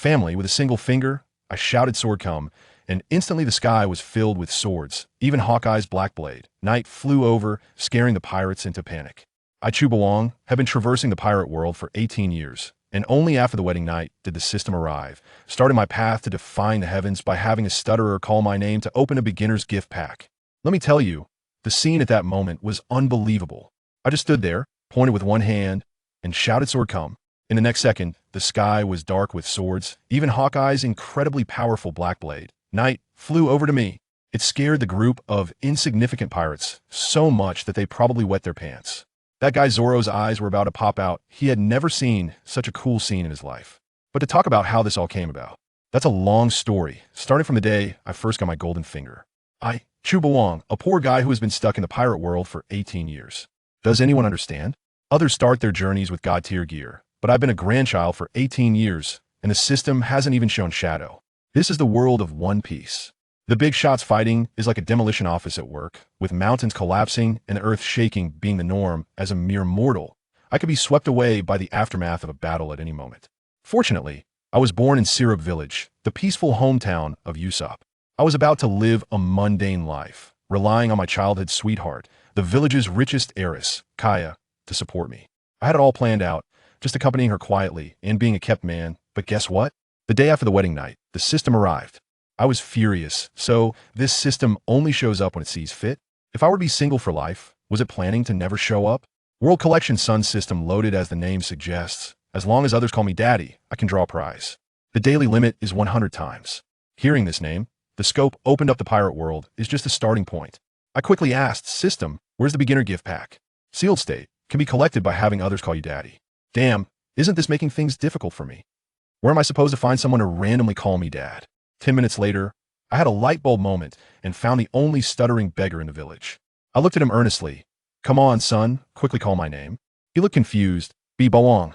family with a single finger, I shouted sword come, and instantly the sky was filled with swords. Even Hawkeye's black blade. Night flew over, scaring the pirates into panic. I, Chubawang, had been traversing the pirate world for 18 years, and only after the wedding night did the system arrive, starting my path to defying the heavens by having a stutterer call my name to open a beginner's gift pack. Let me tell you, the scene at that moment was unbelievable. I just stood there, pointed with one hand, and shouted sword come. In the next second, the sky was dark with swords, even Hawkeye's incredibly powerful black blade. Night flew over to me. It scared the group of insignificant pirates so much that they probably wet their pants. That guy Zoro's eyes were about to pop out. He had never seen such a cool scene in his life. But to talk about how this all came about, that's a long story, starting from the day I first got my golden finger. I, Chubawang, a poor guy who has been stuck in the pirate world for 18 years. Does anyone understand? Others start their journeys with god-tier gear, but I've been a grandchild for 18 years, and the system hasn't even shown shadow. This is the world of One Piece. The big shots fighting is like a demolition office at work, with mountains collapsing and the earth shaking being the norm. As a mere mortal, I could be swept away by the aftermath of a battle at any moment. Fortunately, I was born in Syrup Village, the peaceful hometown of Usopp. I was about to live a mundane life, relying on my childhood sweetheart, the village's richest heiress, Kaya, to support me. I had it all planned out, just accompanying her quietly and being a kept man. But guess what? The day after the wedding night, the system arrived. I was furious. So, this system only shows up when it sees fit? If I were to be single for life, was it planning to never show up? World Collection Sun system loaded as the name suggests. As long as others call me daddy, I can draw a prize. The daily limit is 100 times. Hearing this name, the scope opened up the pirate world is just a starting point. I quickly asked, system, where's the beginner gift pack? Sealed state, can be collected by having others call you daddy. Damn, isn't this making things difficult for me? Where am I supposed to find someone to randomly call me dad? 10 minutes later, I had a light bulb moment and found the only stuttering beggar in the village. I looked at him earnestly. Come on, son, quickly call my name. He looked confused. Be Bawang.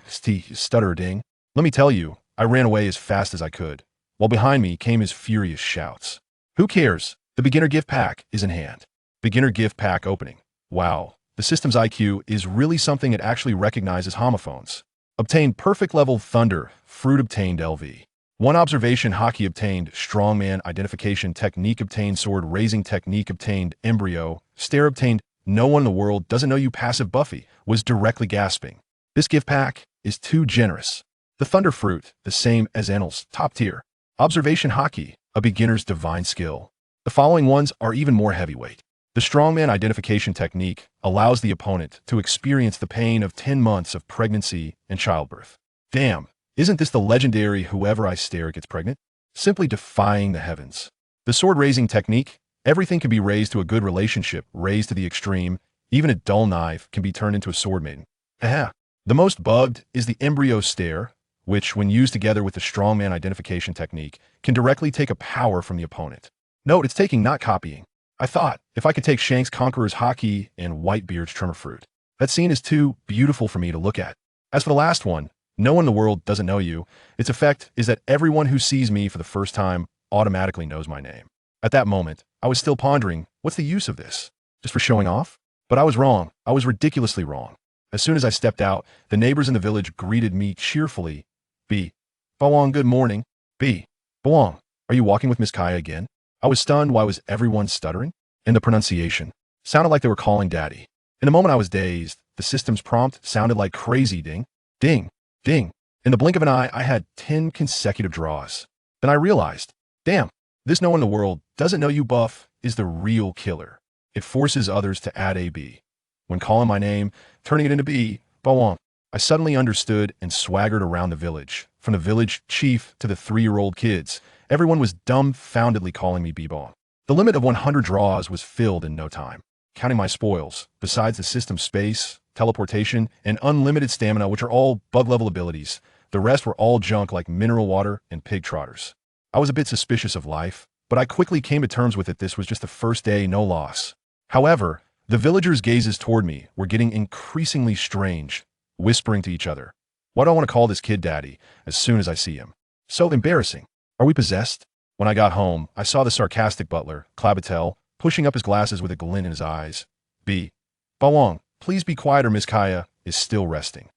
Stutter ding. Let me tell you, I ran away as fast as I could, while behind me came his furious shouts. Who cares? The beginner gift pack is in hand. Beginner gift pack opening. Wow, the system's IQ is really something it actually recognizes homophones. Obtained perfect level thunder, fruit obtained LV. One observation hockey obtained, strongman identification technique obtained, sword raising technique obtained, embryo, stare obtained, no one in the world doesn't know you passive Buffy, was directly gasping. This gift pack is too generous. The thunder fruit, the same as Enel's, top tier. Observation hockey, a beginner's divine skill. The following ones are even more heavyweight. The strongman identification technique allows the opponent to experience the pain of 10 months of pregnancy and childbirth. Damn. Isn't this the legendary whoever I stare gets pregnant? Simply defying the heavens. The sword-raising technique, everything can be raised to a good relationship, raised to the extreme, even a dull knife can be turned into a sword maiden. Aha. The most bugged is the embryo stare, which, when used together with the strongman identification technique, can directly take a power from the opponent. Note, it's taking, not copying. I thought, if I could take Shanks Conqueror's hockey and Whitebeard's Tremor Fruit. That scene is too beautiful for me to look at. As for the last one, no one in the world doesn't know you. Its effect is that everyone who sees me for the first time automatically knows my name. At that moment, I was still pondering, what's the use of this? Just for showing off? But I was wrong. I was ridiculously wrong. As soon as I stepped out, the neighbors in the village greeted me cheerfully. B. Bawang, good morning. B. Bawang, are you walking with Miss Kaya again? I was stunned. Why was everyone stuttering? And the pronunciation sounded like they were calling daddy. In the moment I was dazed, the system's prompt sounded like crazy ding, ding. Ding. In the blink of an eye, I had 10 consecutive draws. Then I realized, damn, this no one in the world doesn't know you buff is the real killer. It forces others to add a B. When calling my name, turning it into B, Bawang, I suddenly understood and swaggered around the village. From the village chief to the 3-year-old kids, everyone was dumbfoundedly calling me B-Bawang. The limit of 100 draws was filled in no time. Counting my spoils, besides the system's space, teleportation, and unlimited stamina, which are all bug-level abilities. The rest were all junk like mineral water and pig trotters. I was a bit suspicious of life, but I quickly came to terms with it. This was just the first day, no loss. However, the villagers' gazes toward me were getting increasingly strange, whispering to each other. Why do I want to call this kid daddy as soon as I see him? So embarrassing. Are we possessed? When I got home, I saw the sarcastic butler, Clabatel, pushing up his glasses with a glint in his eyes. B. Bawang, please be quiet or Miss Kaya is still resting.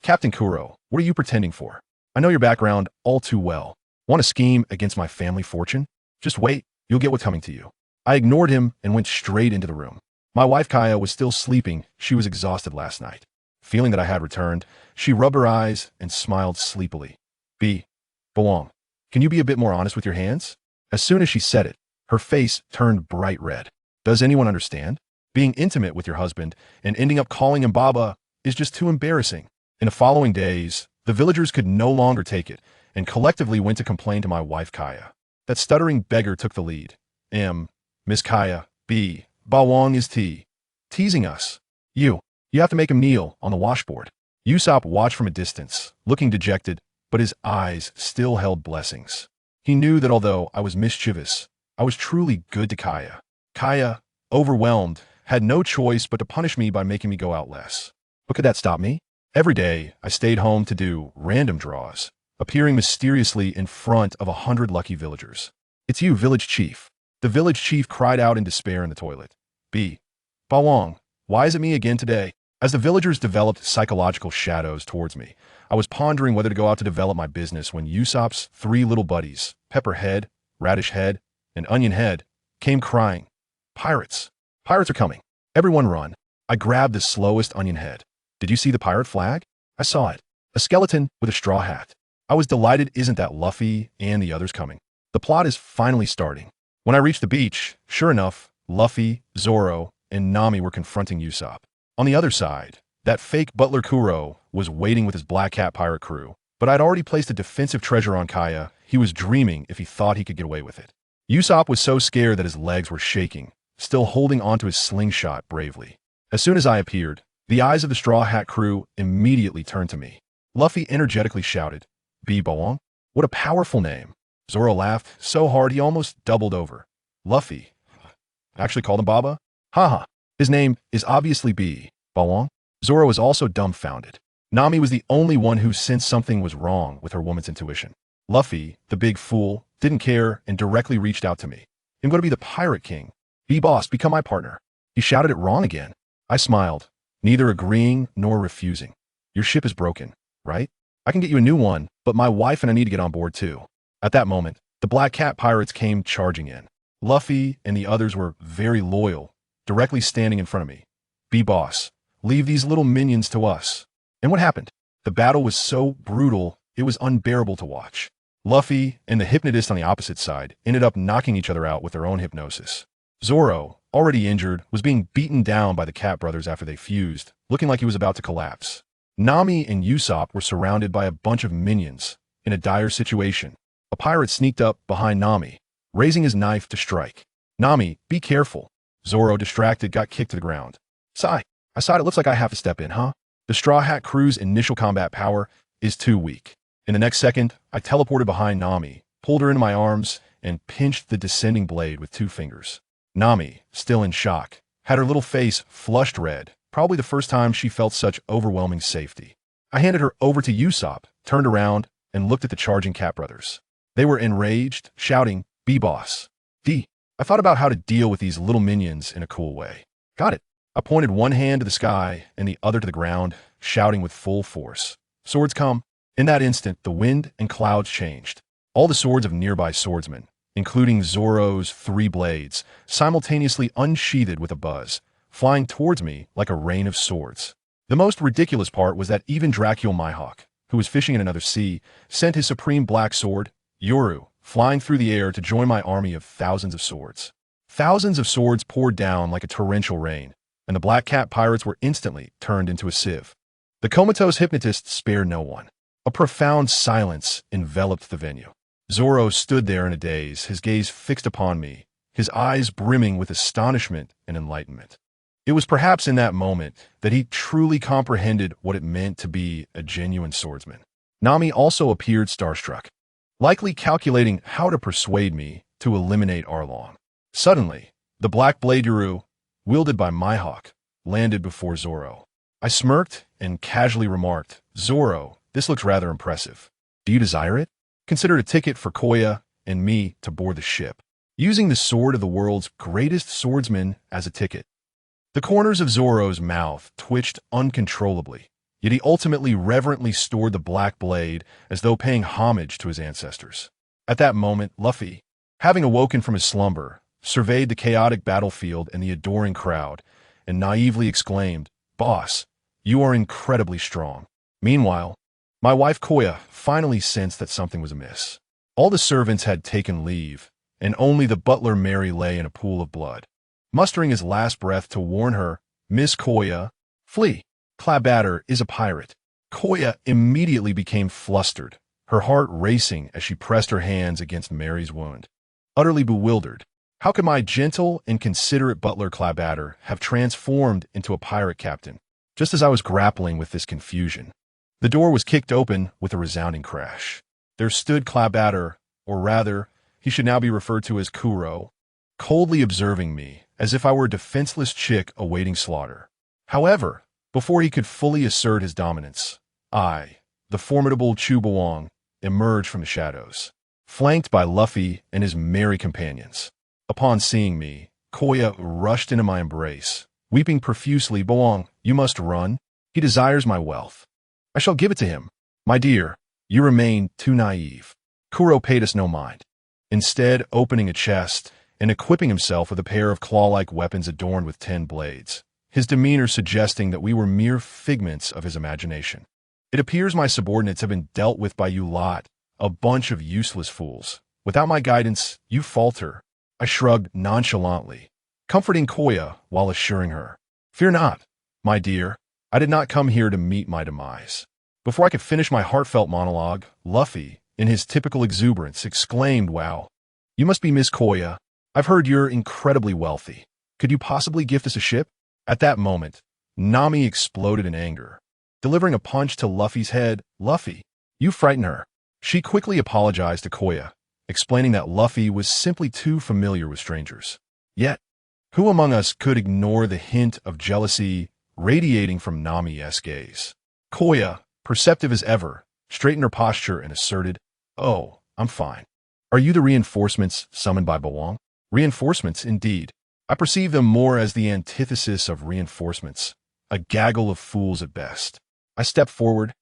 Captain Kuro, what are you pretending for? I know your background all too well. Want to scheme against my family fortune? Just wait, you'll get what's coming to you. I ignored him and went straight into the room. My wife Kaya was still sleeping. She was exhausted last night. Feeling that I had returned, she rubbed her eyes and smiled sleepily. Belong. Can you be a bit more honest with your hands? As soon as she said it, her face turned bright red. Does anyone understand? Being intimate with your husband and ending up calling him Baba is just too embarrassing. In the following days, the villagers could no longer take it and collectively went to complain to my wife Kaya. That stuttering beggar took the lead. Miss Kaya, Bawang is teasing us. You have to make him kneel on the washboard. Usopp watched from a distance, looking dejected, but his eyes still held blessings. He knew that although I was mischievous, I was truly good to Kaya. Kaya, overwhelmed, had no choice but to punish me by making me go out less. But could that stop me? Every day, I stayed home to do random draws, appearing mysteriously in front of 100 lucky villagers. It's you, village chief. The village chief cried out in despair in the toilet. Bawang, why is it me again today? As the villagers developed psychological shadows towards me, I was pondering whether to go out to develop my business when Usopp's 3 little buddies, Pepperhead, Radish Head, and Onion Head, came crying. Pirates! Pirates are coming! Everyone run! I grabbed the slowest Onion Head. Did you see the pirate flag? I saw it. A skeleton with a straw hat. I was delighted. Isn't that Luffy and the others coming? The plot is finally starting. When I reached the beach, sure enough, Luffy, Zoro, and Nami were confronting Usopp. On the other side, that fake butler Kuro was waiting with his Black Cat pirate crew, but I'd already placed a defensive treasure on Kaya. He was dreaming if he thought he could get away with it. Usopp was so scared that his legs were shaking, still holding onto his slingshot bravely. As soon as I appeared, the eyes of the Straw Hat crew immediately turned to me. Luffy energetically shouted, Bawang? What a powerful name. Zoro laughed so hard he almost doubled over. Luffy actually called him Baba? Haha. His name is obviously Bawang. Zoro was also dumbfounded. Nami was the only one who sensed something was wrong with her woman's intuition. Luffy, the big fool, didn't care and directly reached out to me. I'm going to be the Pirate King. Boss, become my partner. He shouted it wrong again. I smiled, neither agreeing nor refusing. Your ship is broken, right? I can get you a new one, but my wife and I need to get on board too. At that moment, the Black Cat pirates came charging in. Luffy and the others were very loyal, directly standing in front of me. Boss, leave these little minions to us. And what happened? The battle was so brutal, it was unbearable to watch. Luffy and the hypnotist on the opposite side ended up knocking each other out with their own hypnosis. Zoro, already injured, was being beaten down by the Cat brothers after they fused, looking like he was about to collapse. Nami and Usopp were surrounded by a bunch of minions, in a dire situation. A pirate sneaked up behind Nami, raising his knife to strike. Nami, be careful. Zoro, distracted, got kicked to the ground. Sigh. I sighed. It looks like I have to step in, huh? The Straw Hat crew's initial combat power is too weak. In the next second, I teleported behind Nami, pulled her into my arms, and pinched the descending blade with 2 fingers. Nami, still in shock, had her little face flushed red, probably the first time she felt such overwhelming safety. I handed her over to Usopp, turned around, and looked at the charging Cat brothers. They were enraged, shouting, Boss. I thought about how to deal with these little minions in a cool way. Got it. I pointed one hand to the sky and the other to the ground, shouting with full force. Swords come. In that instant, the wind and clouds changed. All the swords of nearby swordsmen, including Zoro's 3 blades, simultaneously unsheathed with a buzz, flying towards me like a rain of swords. The most ridiculous part was that even Dracula Mihawk, who was fishing in another sea, sent his supreme black sword, Yoru, flying through the air to join my army of thousands of swords. Thousands of swords poured down like a torrential rain, and the Black Cat pirates were instantly turned into a sieve. The comatose hypnotist spared no one. A profound silence enveloped the venue. Zoro stood there in a daze, his gaze fixed upon me, his eyes brimming with astonishment and enlightenment. It was perhaps in that moment that he truly comprehended what it meant to be a genuine swordsman. Nami also appeared starstruck, likely calculating how to persuade me to eliminate Arlong. Suddenly, the black blade Yoru, wielded by Mihawk, landed before Zoro. I smirked and casually remarked, Zoro, this looks rather impressive. Do you desire it? Consider it a ticket for Koya and me to board the ship, using the sword of the world's greatest swordsman as a ticket. The corners of Zoro's mouth twitched uncontrollably. Yet he ultimately reverently stored the black blade as though paying homage to his ancestors. At that moment, Luffy, having awoken from his slumber, surveyed the chaotic battlefield and the adoring crowd, and naively exclaimed, "Boss, you are incredibly strong." Meanwhile, my wife Koya finally sensed that something was amiss. All the servants had taken leave, and only the butler Mary lay in a pool of blood. Mustering his last breath to warn her, "Miss Koya, flee. Clabatter is a pirate." Koya immediately became flustered, her heart racing as she pressed her hands against Mary's wound. Utterly bewildered, how could my gentle and considerate butler Clabatter have transformed into a pirate captain? Just as I was grappling with this confusion, the door was kicked open with a resounding crash. There stood Clabatter, or rather, he should now be referred to as Kuro, coldly observing me, as if I were a defenseless chick awaiting slaughter. However, before he could fully assert his dominance, I, the formidable Chubawang, emerged from the shadows, flanked by Luffy and his merry companions. Upon seeing me, Koya rushed into my embrace, weeping profusely. "Bawang, you must run. He desires my wealth. I shall give it to him." "My dear, you remain too naive." Kuro paid us no mind, instead opening a chest and equipping himself with a pair of claw-like weapons adorned with 10 blades, his demeanor suggesting that we were mere figments of his imagination. "It appears my subordinates have been dealt with by you lot, a bunch of useless fools. Without my guidance, you falter." I shrugged nonchalantly, comforting Koya while assuring her, "Fear not, my dear. I did not come here to meet my demise." Before I could finish my heartfelt monologue, Luffy, in his typical exuberance, exclaimed, "Wow, you must be Miss Koya. I've heard you're incredibly wealthy. Could you possibly gift us a ship?" At that moment, Nami exploded in anger, delivering a punch to Luffy's head. "Luffy, you frighten her." She quickly apologized to Koya, explaining that Luffy was simply too familiar with strangers. Yet, who among us could ignore the hint of jealousy radiating from Nami's gaze? Koya, perceptive as ever, straightened her posture and asserted, "Oh, I'm fine. Are you the reinforcements summoned by Bawang?" "Reinforcements, indeed. I perceive them more as the antithesis of reinforcements, a gaggle of fools at best." I stepped forward,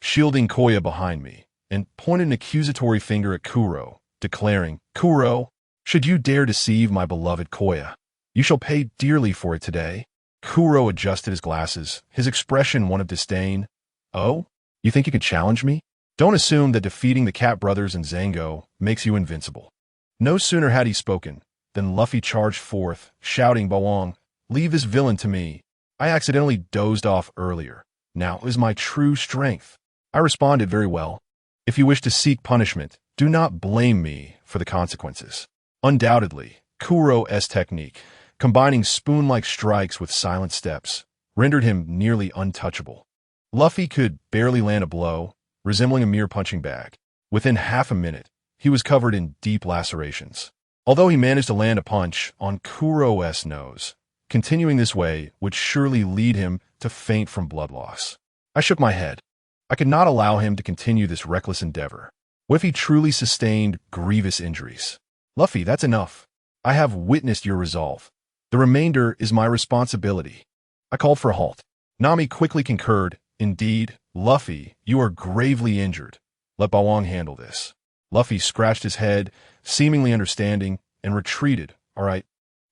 shielding Koya behind me, and pointed an accusatory finger at Kuro, declaring, "Kuro, should you dare deceive my beloved Koya, you shall pay dearly for it today." Kuro adjusted his glasses, his expression one of disdain. "Oh? You think you could challenge me? Don't assume that defeating the Cat Brothers and Zango makes you invincible." No sooner had he spoken than Luffy charged forth, shouting, "Bawang, leave this villain to me. I accidentally dozed off earlier. Now is my true strength." I responded, "Very well. If you wish to seek punishment, do not blame me for the consequences." Undoubtedly, Kuro's technique, combining spoon-like strikes with silent steps, rendered him nearly untouchable. Luffy could barely land a blow, resembling a mere punching bag. Within half a minute, he was covered in deep lacerations. Although he managed to land a punch on Kuro's nose, continuing this way would surely lead him to faint from blood loss. I shook my head. I could not allow him to continue this reckless endeavor. What if he truly sustained grievous injuries? "Luffy, that's enough. I have witnessed your resolve. The remainder is my responsibility." I called for a halt. Nami quickly concurred, "Indeed, Luffy, you are gravely injured. Let Bawang handle this." Luffy scratched his head, seemingly understanding, and retreated. "All right,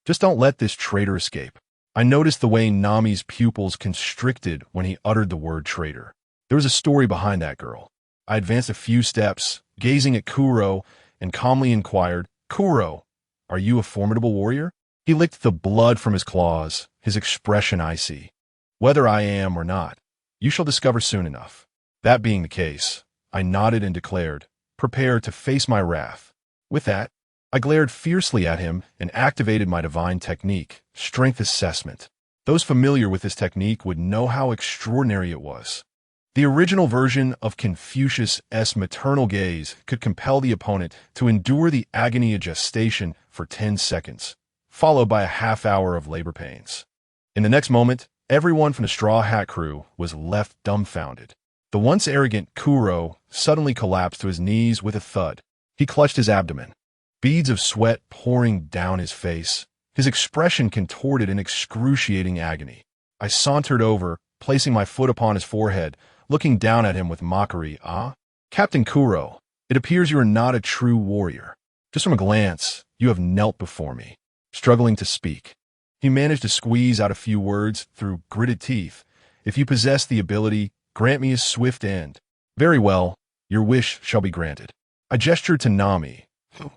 just don't let this traitor escape." I noticed the way Nami's pupils constricted when he uttered the word traitor. There was a story behind that girl. I advanced a few steps, gazing at Kuro, and calmly inquired, "Kuro, are you a formidable warrior?" He licked the blood from his claws, his expression icy. "Whether I am or not, you shall discover soon enough." That being the case, I nodded and declared, "Prepare to face my wrath." With that, I glared fiercely at him and activated my divine technique, Strength Assessment. Those familiar with this technique would know how extraordinary it was. The original version of Confucius' maternal gaze could compel the opponent to endure the agony of gestation for 10 seconds, followed by a half-hour of labor pains. In the next moment, everyone from the Straw Hat crew was left dumbfounded. The once arrogant Kuro suddenly collapsed to his knees with a thud. He clutched his abdomen, beads of sweat pouring down his face, his expression contorted in excruciating agony. I sauntered over, placing my foot upon his forehead, looking down at him with mockery. "Ah, Captain Kuro, it appears you are not a true warrior. Just from a glance, you have knelt before me." Struggling to speak, he managed to squeeze out a few words through gritted teeth. "If you possess the ability, grant me a swift end." "Very well, your wish shall be granted." I gestured to Nami, who,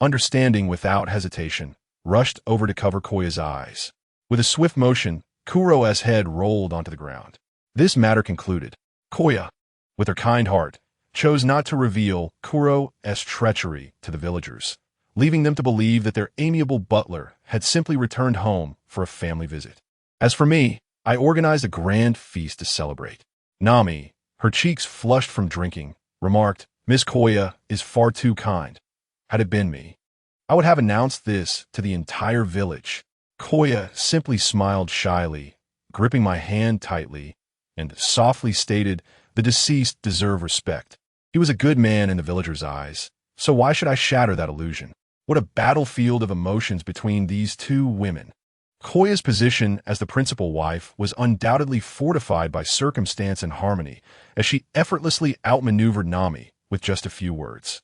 understanding without hesitation, rushed over to cover Koya's eyes. With a swift motion, Kuro's head rolled onto the ground. This matter concluded. Koya, with her kind heart, chose not to reveal Kuro's treachery to the villagers, leaving them to believe that their amiable butler had simply returned home for a family visit. As for me, I organized a grand feast to celebrate. Nami, her cheeks flushed from drinking, remarked, "Miss Koya is far too kind. Had it been me, I would have announced this to the entire village." Koya simply smiled shyly, gripping my hand tightly, and softly stated, "The deceased deserve respect. He was a good man in the villagers' eyes, so why should I shatter that illusion?" What a battlefield of emotions between these two women. Koya's position as the principal wife was undoubtedly fortified by circumstance and harmony, as she effortlessly outmaneuvered Nami with just a few words.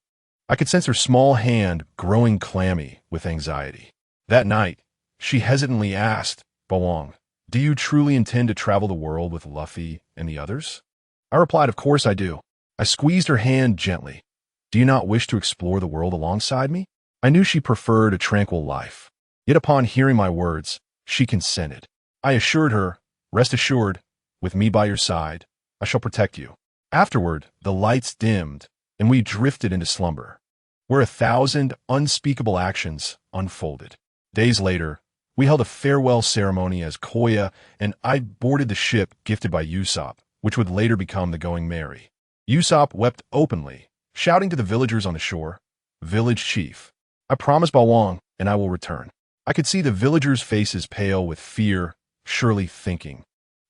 I could sense her small hand growing clammy with anxiety. That night, she hesitantly asked, "Bawang, do you truly intend to travel the world with Luffy and the others?" I replied, "Of course I do." I squeezed her hand gently. "Do you not wish to explore the world alongside me?" I knew she preferred a tranquil life. Yet upon hearing my words, she consented. I assured her, "Rest assured, with me by your side, I shall protect you." Afterward, the lights dimmed, and we drifted into slumber, where 1,000 unspeakable actions unfolded. Days later, we held a farewell ceremony as Koya and I boarded the ship gifted by Usopp, which would later become the Going Merry. Usopp wept openly, shouting to the villagers on the shore, "Village chief, I promise Bawang, and I will return." I could see the villagers' faces pale with fear, surely thinking,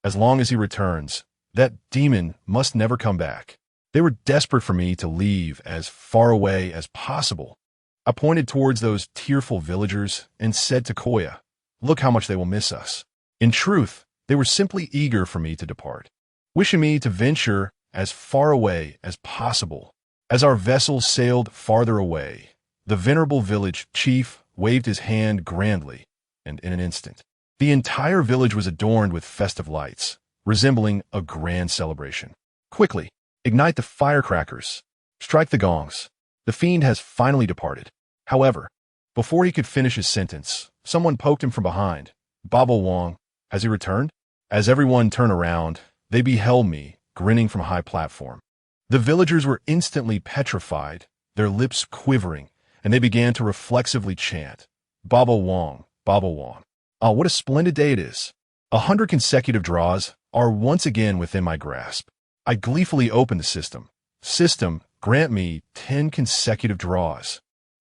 "As long as he returns, that demon must never come back." They were desperate for me to leave as far away as possible. I pointed towards those tearful villagers and said to Koya, "Look how much they will miss us." In truth, they were simply eager for me to depart, wishing me to venture as far away as possible. As our vessel sailed farther away, the venerable village chief waved his hand grandly, and in an instant, the entire village was adorned with festive lights, resembling a grand celebration. "Quickly, ignite the firecrackers. Strike the gongs. The fiend has finally departed." However, before he could finish his sentence, someone poked him from behind. "Babo Wong, has he returned?" As everyone turned around, they beheld me, grinning from a high platform. The villagers were instantly petrified, their lips quivering, and they began to reflexively chant, "Babo Wong, Babo Wong." Ah, what a splendid day it is. 100 consecutive draws are once again within my grasp. I gleefully opened the system. System, grant me 10 consecutive draws.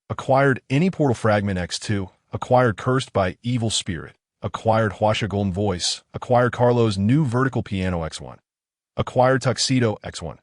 Acquired any portal fragment X2. Acquired cursed by evil spirit. Acquired Huasha golden voice. Acquired Carlo's new vertical piano X1. Acquired tuxedo X1.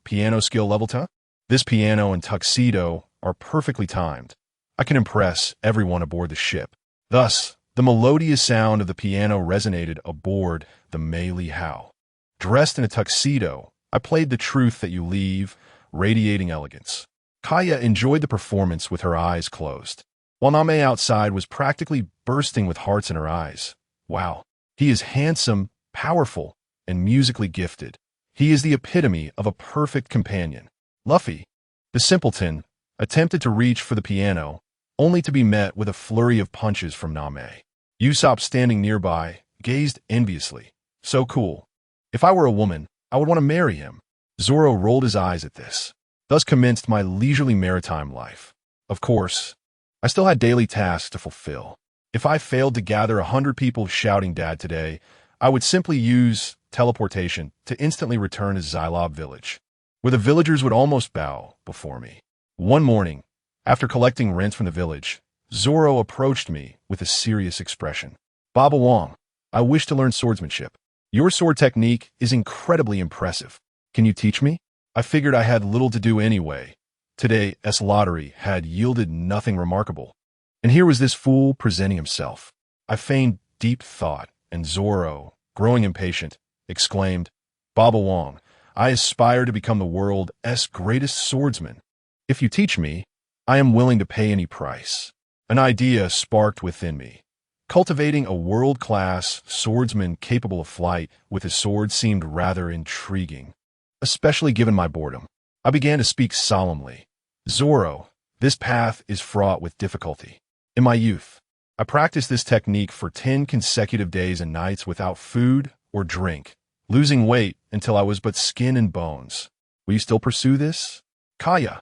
Piano skill level 10. This piano and tuxedo are perfectly timed. I can impress everyone aboard the ship. Thus, the melodious sound of the piano resonated aboard the Mei Li Hao. Dressed in a tuxedo, I played the truth that you leave, radiating elegance. Kaya enjoyed the performance with her eyes closed, while Name outside was practically bursting with hearts in her eyes. Wow, he is handsome, powerful, and musically gifted. He is the epitome of a perfect companion. Luffy, the simpleton, attempted to reach for the piano, only to be met with a flurry of punches from Name. Usopp, standing nearby, gazed enviously. So cool. If I were a woman, I would want to marry him. Zoro rolled his eyes at this. Thus commenced my leisurely maritime life. Of course, I still had daily tasks to fulfill. If I failed to gather 100 people shouting "Dad" today, I would simply use teleportation to instantly return to Xylob village, where the villagers would almost bow before me. One morning, after collecting rents from the village, Zoro approached me with a serious expression. "Baba Wong, I wish to learn swordsmanship. Your sword technique is incredibly impressive. Can you teach me?" I figured I had little to do anyway. Today's lottery had yielded nothing remarkable. And here was this fool presenting himself. I feigned deep thought, and Zoro, growing impatient, exclaimed Baba Wong. I aspire to become the world's greatest swordsman. If you teach me, I am willing to pay any price. An idea sparked within me. Cultivating a world-class swordsman capable of flight with his sword seemed rather intriguing, especially given my boredom. I began to speak solemnly. Zoro, this path is fraught with difficulty. In my youth, I practiced this technique for 10 consecutive days and nights without food or drink, losing weight until I was but skin and bones. Will you still pursue this? Kaya,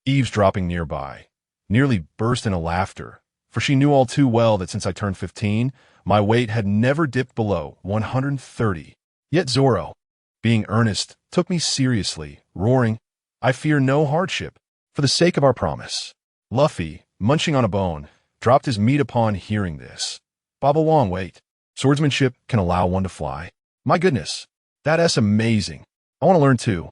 eavesdropping nearby, nearly burst into laughter, for she knew all too well that since I turned 15, my weight had never dipped below 130. Yet Zoro, being earnest, took me seriously, roaring, I fear no hardship, for the sake of our promise. Luffy, munching on a bone, dropped his meat upon hearing this. Baba Wong, wait. Swordsmanship can allow one to fly. My goodness, that's amazing. I want to learn too.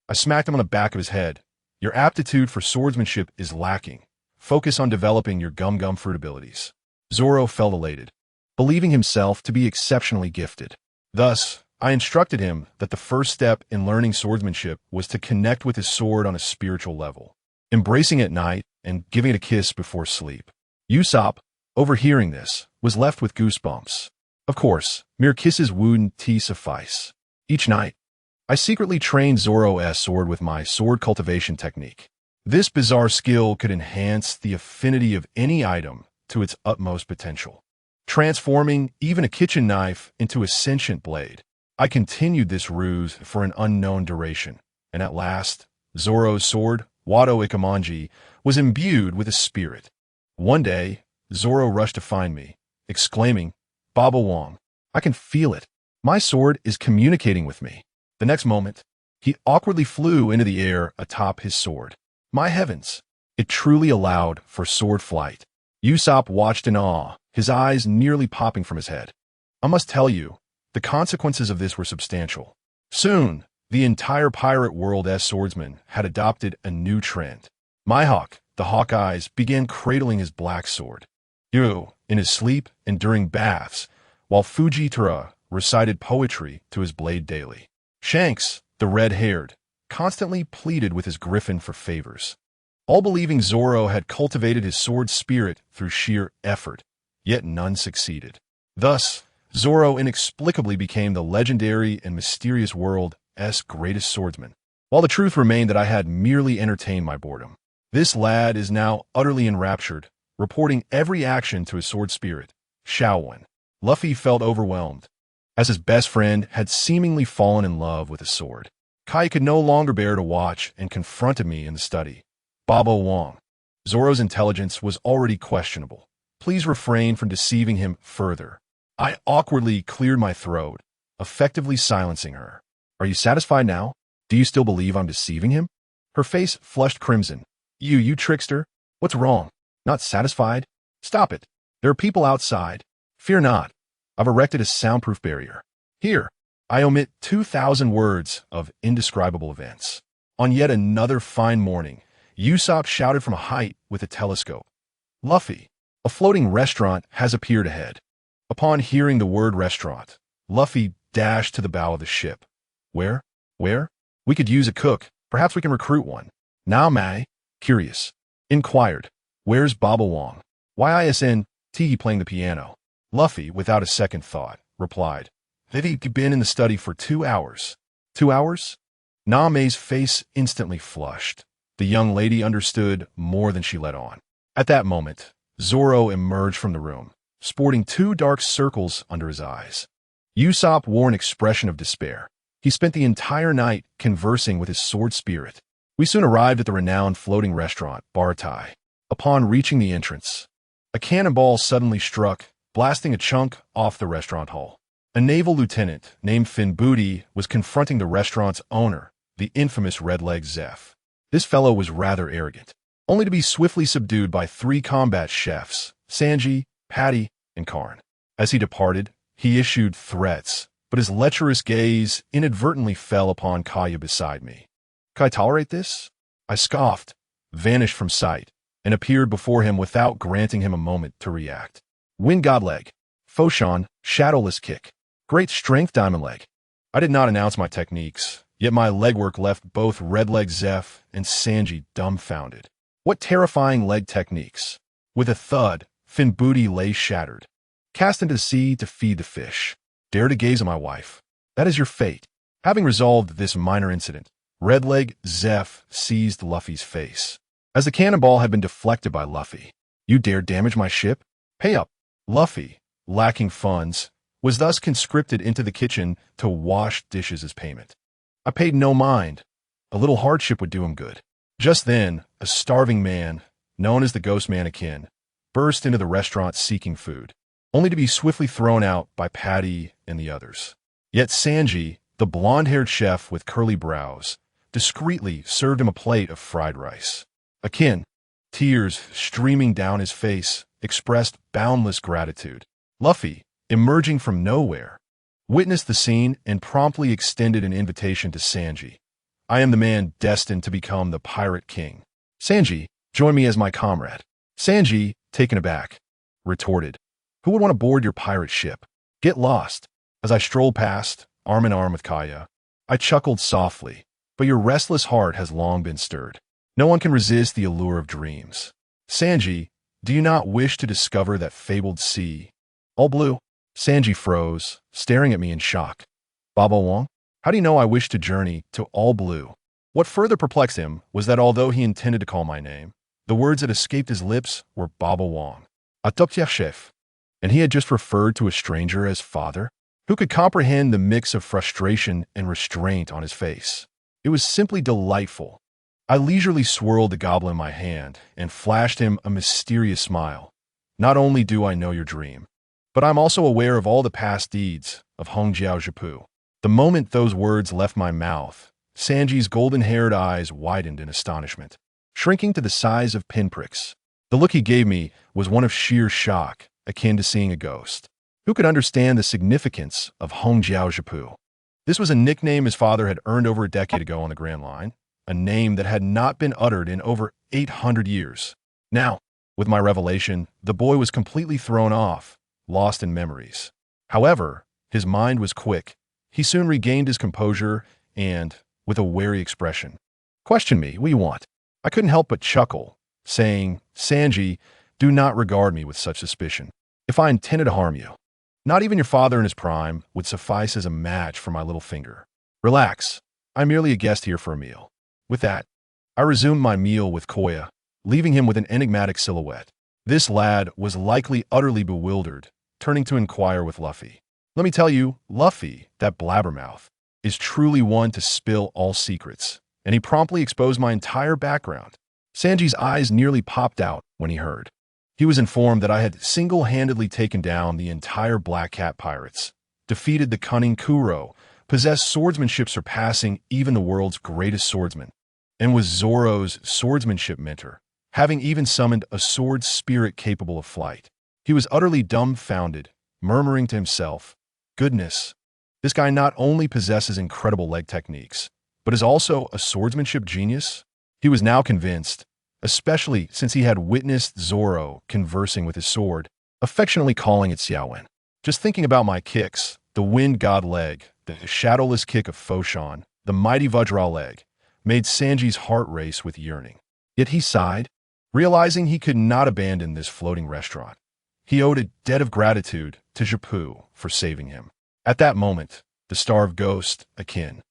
I smacked him on the back of his head. Your aptitude for swordsmanship is lacking. Focus on developing your gum fruit abilities. Zoro felt elated, believing himself to be exceptionally gifted. Thus, I instructed him that the first step in learning swordsmanship was to connect with his sword on a spiritual level, embracing it at night and giving it a kiss before sleep. Usopp, overhearing this, was left with goosebumps. Of course, mere kisses wouldn't suffice. Each night, I secretly trained Zoro's sword with my sword cultivation technique. This bizarre skill could enhance the affinity of any item to its utmost potential, transforming even a kitchen knife into a sentient blade. I continued this ruse for an unknown duration, and at last, Zoro's sword, Wado Ikamanji, was imbued with a spirit. One day, Zoro rushed to find me, exclaiming, Baba Wong, I can feel it. My sword is communicating with me. The next moment, he awkwardly flew into the air atop his sword. My heavens, it truly allowed for sword flight. Usopp watched in awe, his eyes nearly popping from his head. I must tell you, the consequences of this were substantial. Soon, the entire pirate world swordsman had adopted a new trend. Mihawk, the Hawkeyes, began cradling his black sword. In his sleep and during baths, while Fujitora recited poetry to his blade daily. Shanks, the red-haired, constantly pleaded with his griffin for favors, all believing Zoro had cultivated his sword spirit through sheer effort, yet none succeeded. Thus, Zoro inexplicably became the legendary and mysterious world's greatest swordsman, while the truth remained that I had merely entertained my boredom. This lad is now utterly enraptured, reporting every action to his sword spirit, Shaolin. Luffy felt overwhelmed, as his best friend had seemingly fallen in love with his sword. Kai could no longer bear to watch and confronted me in the study. Baba Wong, Zoro's intelligence was already questionable. Please refrain from deceiving him further. I awkwardly cleared my throat, effectively silencing her. Are you satisfied now? Do you still believe I'm deceiving him? Her face flushed crimson. You trickster. What's wrong? Not satisfied? Stop it. There are people outside. Fear not. I've erected a soundproof barrier. Here, I omit 2,000 words of indescribable events. On yet another fine morning, Usopp shouted from a height with a telescope. Luffy, a floating restaurant has appeared ahead. Upon hearing the word restaurant, Luffy dashed to the bow of the ship. Where? We could use a cook. Perhaps we can recruit one. Now Mai, curious, inquired, where's Baba Wong? YISN, Tiki playing the piano. Luffy, without a second thought, replied, they've been in the study for 2 hours. 2 hours? Na-Mei's face instantly flushed. The young lady understood more than she let on. At that moment, Zoro emerged from the room, sporting 2 dark circles under his eyes. Usopp wore an expression of despair. He spent the entire night conversing with his sword spirit. We soon arrived at the renowned floating restaurant, Baratai. Upon reaching the entrance, a cannonball suddenly struck, blasting a chunk off the restaurant hall. A naval lieutenant named Finbooty was confronting the restaurant's owner, the infamous Red-Leg Zeph. This fellow was rather arrogant, only to be swiftly subdued by 3 combat chefs, Sanji, Patty, and Karn. As he departed, he issued threats, but his lecherous gaze inadvertently fell upon Kaya beside me. Could I tolerate this? I scoffed, vanished from sight, and appeared before him without granting him a moment to react. Wind God Leg, Foshan, Shadowless Kick, Great Strength Diamond Leg. I did not announce my techniques, yet my legwork left both Redleg Zeph and Sanji dumbfounded. What terrifying leg techniques! With a thud, Fin Booty lay shattered. Cast into the sea to feed the fish. Dare to gaze at my wife. That is your fate. Having resolved this minor incident, Redleg Zeph seized Luffy's face. As the cannonball had been deflected by Luffy. You dare damage my ship? Pay up. Luffy, lacking funds, was thus conscripted into the kitchen to wash dishes as payment. I paid no mind. A little hardship would do him good. Just then, a starving man, known as the Ghost Mannequin, burst into the restaurant seeking food, only to be swiftly thrown out by Patty and the others. Yet Sanji, the blonde-haired chef with curly brows, discreetly served him a plate of fried rice. Akin, tears streaming down his face, expressed boundless gratitude. Luffy, emerging from nowhere, witnessed the scene and promptly extended an invitation to Sanji. I am the man destined to become the Pirate King. Sanji, join me as my comrade. Sanji, taken aback, retorted, who would want to board your pirate ship? Get lost. As I strolled past, arm in arm with Kaya, I chuckled softly, but your restless heart has long been stirred. No one can resist the allure of dreams. Sanji, do you not wish to discover that fabled sea? All blue. Sanji froze, staring at me in shock. Baba Wong? How do you know I wish to journey to all blue? What further perplexed him was that although he intended to call my name, the words that escaped his lips were Baba Wong. Atoptia chef. And he had just referred to a stranger as father? Who could comprehend the mix of frustration and restraint on his face? It was simply delightful. I leisurely swirled the goblet in my hand and flashed him a mysterious smile. Not only do I know your dream, but I'm also aware of all the past deeds of Hong Jiao Jipu. The moment those words left my mouth, Sanji's golden-haired eyes widened in astonishment, shrinking to the size of pinpricks. The look he gave me was one of sheer shock, akin to seeing a ghost. Who could understand the significance of Hong Jiao Jipu? This was a nickname his father had earned over a decade ago on the Grand Line, a name that had not been uttered in over 800 years. Now, with my revelation, the boy was completely thrown off, lost in memories. However, his mind was quick. He soon regained his composure and, with a wary expression, questioned me, what do you want? I couldn't help but chuckle, saying, Sanji, do not regard me with such suspicion. If I intended to harm you, not even your father in his prime would suffice as a match for my little finger. Relax. I'm merely a guest here for a meal. With that, I resumed my meal with Koya, leaving him with an enigmatic silhouette. This lad was likely utterly bewildered, turning to inquire with Luffy. Let me tell you, Luffy, that blabbermouth, is truly one to spill all secrets, and he promptly exposed my entire background. Sanji's eyes nearly popped out when he heard. He was informed that I had single-handedly taken down the entire Black Cat pirates, defeated the cunning Kuro, possessed swordsmanship surpassing even the world's greatest swordsman, and was Zoro's swordsmanship mentor, having even summoned a sword spirit capable of flight. He was utterly dumbfounded, murmuring to himself, goodness, this guy not only possesses incredible leg techniques, but is also a swordsmanship genius. He was now convinced, especially since he had witnessed Zoro conversing with his sword, affectionately calling it Xiaowen. Just thinking about my kicks, the wind god leg, the shadowless kick of Foshan, the mighty Vajra leg, made Sanji's heart race with yearning. Yet he sighed, realizing he could not abandon this floating restaurant. He owed a debt of gratitude to Jipu for saving him. At that moment, the starved ghost, Akin,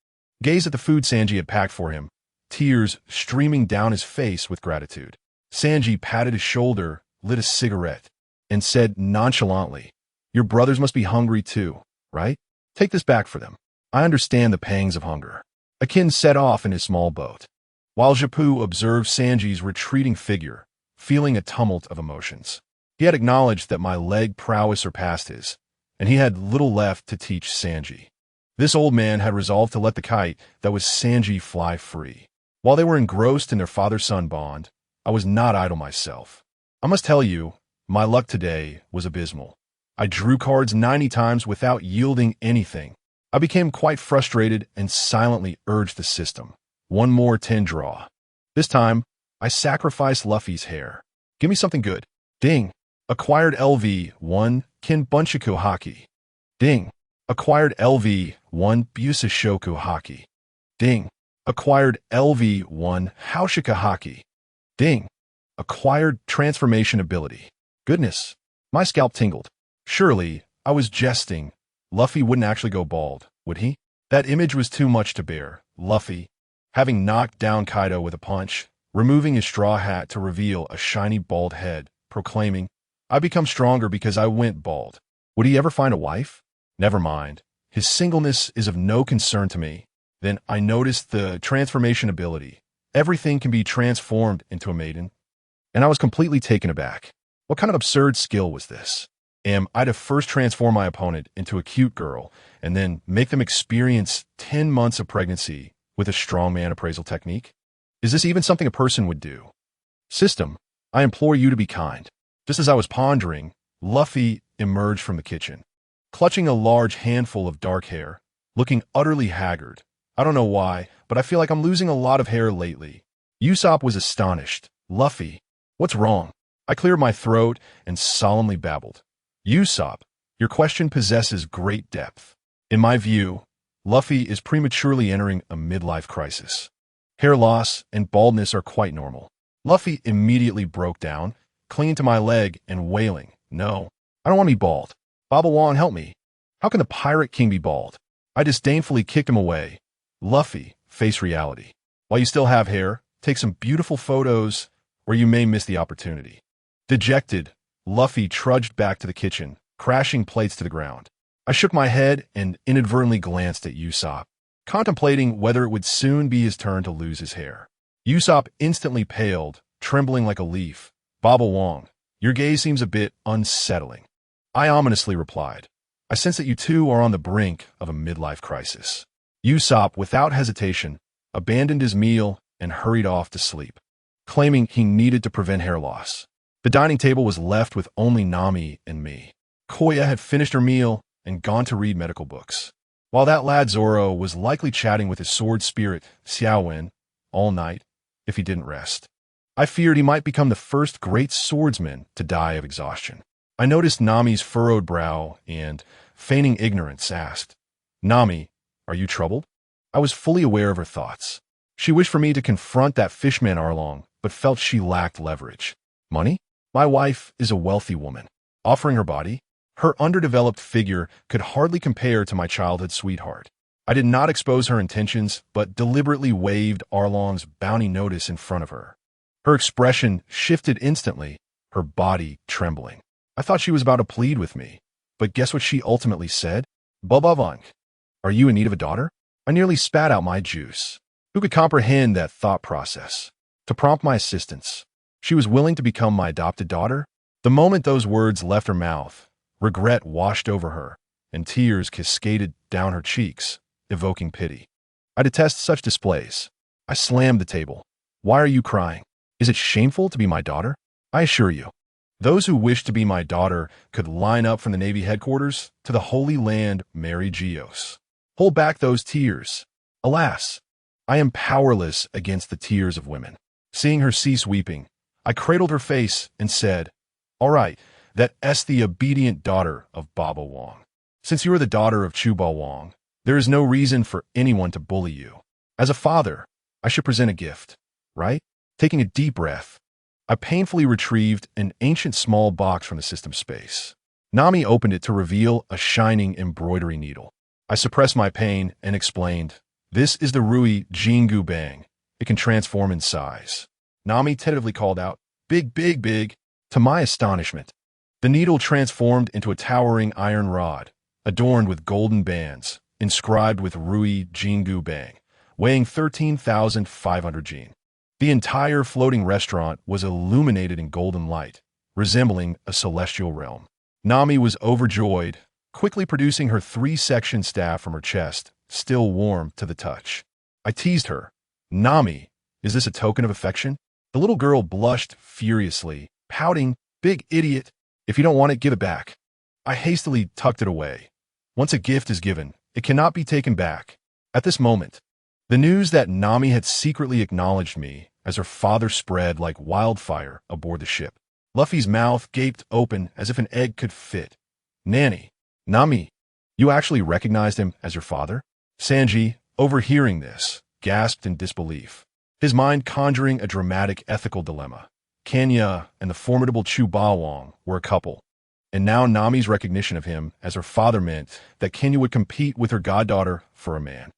gazed at the food Sanji had packed for him, tears streaming down his face with gratitude. Sanji patted his shoulder, lit a cigarette, and said nonchalantly, your brothers must be hungry too, right? Take this back for them. I understand the pangs of hunger. Akin set off in his small boat, while Jipu observed Sanji's retreating figure, feeling a tumult of emotions. He had acknowledged that my leg prowess surpassed his, and he had little left to teach Sanji. This old man had resolved to let the kite that was Sanji fly free. While they were engrossed in their father-son bond, I was not idle myself. I must tell you, my luck today was abysmal. I drew cards 90 times without yielding anything. I became quite frustrated and silently urged the system. One more 10 draw. This time, I sacrificed Luffy's hair. Give me something good. Ding. Acquired LV1 Kinbunchiku Haki. Ding. Acquired LV1 Busashoku Haki. Ding. Acquired LV1 Haushika Haki. Ding. Acquired transformation ability. Goodness. My scalp tingled. Surely, I was jesting. Luffy wouldn't actually go bald, would he? That image was too much to bear. Luffy, having knocked down Kaido with a punch, removing his straw hat to reveal a shiny bald head, proclaiming, I become stronger because I went bald. Would he ever find a wife? Never mind. His singleness is of no concern to me. Then I noticed the transformation ability. Everything can be transformed into a maiden. And I was completely taken aback. What kind of absurd skill was this? Am I to first transform my opponent into a cute girl and then make them experience 10 months of pregnancy with a strongman appraisal technique? Is this even something a person would do? System, I implore you to be kind. Just as I was pondering, Luffy emerged from the kitchen, clutching a large handful of dark hair, looking utterly haggard. I don't know why, but I feel like I'm losing a lot of hair lately. Usopp was astonished. Luffy, what's wrong? I cleared my throat and solemnly babbled. Usopp, your question possesses great depth. In my view, Luffy is prematurely entering a midlife crisis. Hair loss and baldness are quite normal. Luffy immediately broke down, clinging to my leg and wailing, no, I don't want to be bald. Baba Wong, help me. How can the Pirate King be bald? I disdainfully kicked him away. Luffy, face reality. While you still have hair, take some beautiful photos or you may miss the opportunity. Dejected, Luffy trudged back to the kitchen, crashing plates to the ground. I shook my head and inadvertently glanced at Usopp, contemplating whether it would soon be his turn to lose his hair. Usopp instantly paled, trembling like a leaf. Baba Wong, your gaze seems a bit unsettling. I ominously replied, I sense that you two are on the brink of a midlife crisis. Usopp, without hesitation, abandoned his meal and hurried off to sleep, claiming he needed to prevent hair loss. The dining table was left with only Nami and me. Koya had finished her meal and gone to read medical books, while that lad Zoro was likely chatting with his sword spirit, Xiaowen, all night, if he didn't rest. I feared he might become the first great swordsman to die of exhaustion. I noticed Nami's furrowed brow and, feigning ignorance, asked, Nami, are you troubled? I was fully aware of her thoughts. She wished for me to confront that fishman Arlong, but felt she lacked leverage. Money? My wife is a wealthy woman. Offering her body, her underdeveloped figure could hardly compare to my childhood sweetheart. I did not expose her intentions, but deliberately waved Arlong's bounty notice in front of her. Her expression shifted instantly, her body trembling. I thought she was about to plead with me, but guess what she ultimately said? Bubavunk, are you in need of a daughter? I nearly spat out my juice. Who could comprehend that thought process? To prompt my assistance, she was willing to become my adopted daughter? The moment those words left her mouth, regret washed over her, and tears cascaded down her cheeks, evoking pity. I detest such displays. I slammed the table. Why are you crying? Is it shameful to be my daughter? I assure you, those who wish to be my daughter could line up from the Navy headquarters to the Holy Land Mary Geos. Hold back those tears. Alas, I am powerless against the tears of women. Seeing her cease weeping, I cradled her face and said, all right, that's the obedient daughter of Baba Wong. Since you are the daughter of Chuba Wong, there is no reason for anyone to bully you. As a father, I should present a gift, right? Taking a deep breath, I painfully retrieved an ancient small box from the system space. Nami opened it to reveal a shining embroidery needle. I suppressed my pain and explained, this is the Rui Jingu Bang. It can transform in size. Nami tentatively called out, big, big, big. To my astonishment, the needle transformed into a towering iron rod, adorned with golden bands, inscribed with Rui Jingu Bang, weighing 13,500 jin. The entire floating restaurant was illuminated in golden light, resembling a celestial realm. Nami was overjoyed, quickly producing her 3-section staff from her chest, still warm to the touch. I teased her. Nami, is this a token of affection? The little girl blushed furiously, pouting, big idiot. If you don't want it, give it back. I hastily tucked it away. Once a gift is given, it cannot be taken back. At this moment, the news that Nami had secretly acknowledged me as her father spread like wildfire aboard the ship. Luffy's mouth gaped open as if an egg could fit. Nanny, Nami, You actually recognized him as your father? Sanji, overhearing this, gasped in disbelief, his mind conjuring a dramatic ethical dilemma. Kenya and the formidable Chu Bawang were a couple, and now Nami's recognition of him as her father meant that Kenya would compete with her goddaughter for a man.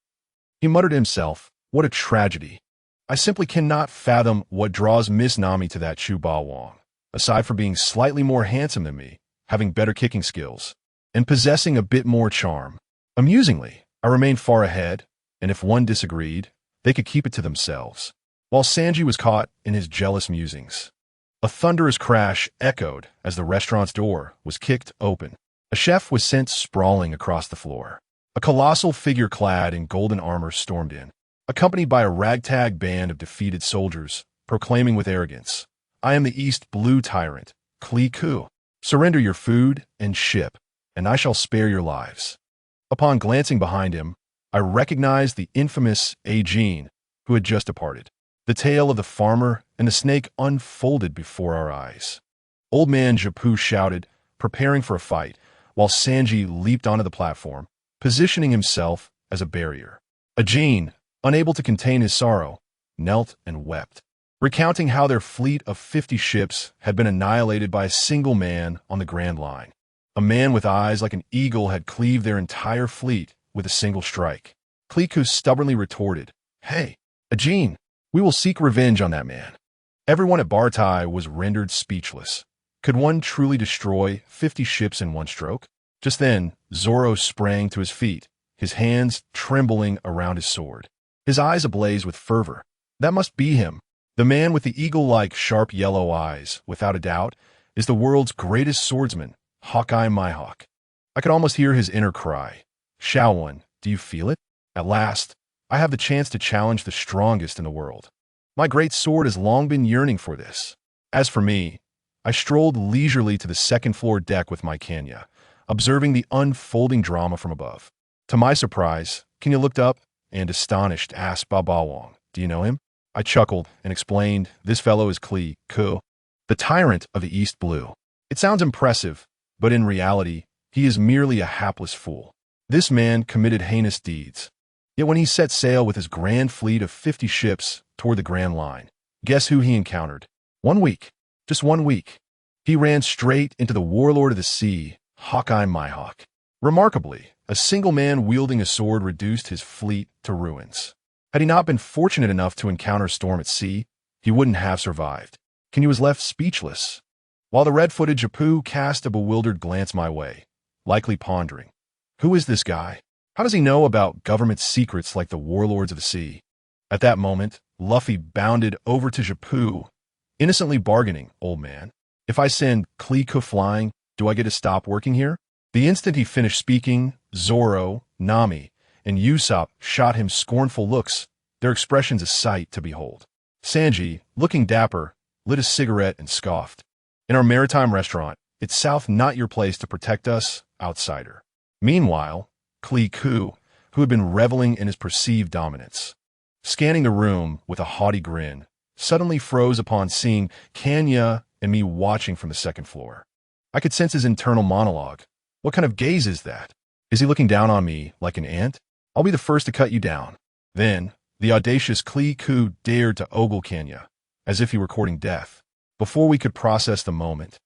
He muttered to himself, "What a tragedy. I simply cannot fathom what draws Miss Nami to that Chu Bawang, aside from being slightly more handsome than me, having better kicking skills, and possessing a bit more charm." Amusingly, I remained far ahead, and if one disagreed, they could keep it to themselves. While Sanji was caught in his jealous musings, a thunderous crash echoed as the restaurant's door was kicked open. A chef was sent sprawling across the floor. A colossal figure clad in golden armor stormed in, accompanied by a ragtag band of defeated soldiers, proclaiming with arrogance, "I am the East Blue Tyrant, Klee Ku. Surrender your food and ship, and I shall spare your lives." Upon glancing behind him, I recognized the infamous Ajin, who had just departed. The tale of the farmer and the snake unfolded before our eyes. Old man Japu shouted, preparing for a fight, while Sanji leaped onto the platform, positioning himself as a barrier. Ajin, unable to contain his sorrow, knelt and wept, recounting how their fleet of 50 ships had been annihilated by a single man on the Grand Line. A man with eyes like an eagle had cleaved their entire fleet with a single strike. Klee Ku stubbornly retorted, "Hey, Ajin, we will seek revenge on that man." Everyone at Bartai was rendered speechless. Could one truly destroy 50 ships in one stroke? Just then, Zoro sprang to his feet, his hands trembling around his sword, his eyes ablaze with fervor. That must be him. The man with the eagle-like sharp yellow eyes, without a doubt, is the world's greatest swordsman, Hawkeye Mihawk. I could almost hear his inner cry. "Shaowen, do you feel it? At last, I have the chance to challenge the strongest in the world. My great sword has long been yearning for this." As for me, I strolled leisurely to the second-floor deck with my Kenya, observing the unfolding drama from above. To my surprise, Kenya looked up and, astonished, asked Bawang, "Do you know him?" I chuckled and explained, "This fellow is Klee Ku, the tyrant of the East Blue." It sounds impressive, but in reality, he is merely a hapless fool. This man committed heinous deeds. Yet when he set sail with his grand fleet of 50 ships toward the Grand Line, guess who he encountered? 1 week, just 1 week. He ran straight into the warlord of the sea, Hawkeye Mihawk. Remarkably, a single man wielding a sword reduced his fleet to ruins. Had he not been fortunate enough to encounter a storm at sea, he wouldn't have survived. Kenya was left speechless, while the red-footed Japu cast a bewildered glance my way, likely pondering, "Who is this guy? How does he know about government secrets like the warlords of the sea?" At that moment, Luffy bounded over to Japu, innocently bargaining, "Old man, if I send Klee Ku flying, do I get to stop working here?" The instant he finished speaking, Zoro, Nami, and Usopp shot him scornful looks, their expressions a sight to behold. Sanji, looking dapper, lit a cigarette and scoffed. "In our maritime restaurant, it's South not your place to protect us, outsider." Meanwhile, Klee Ku, who had been reveling in his perceived dominance, scanning the room with a haughty grin, suddenly froze upon seeing Kenya and me watching from the second floor. I could sense his internal monologue. What kind of gaze is that? Is he looking down on me like an ant? I'll be the first to cut you down. Then, the audacious Klee Ku dared to ogle Kenya, as if he were courting death. Before we could process the moment,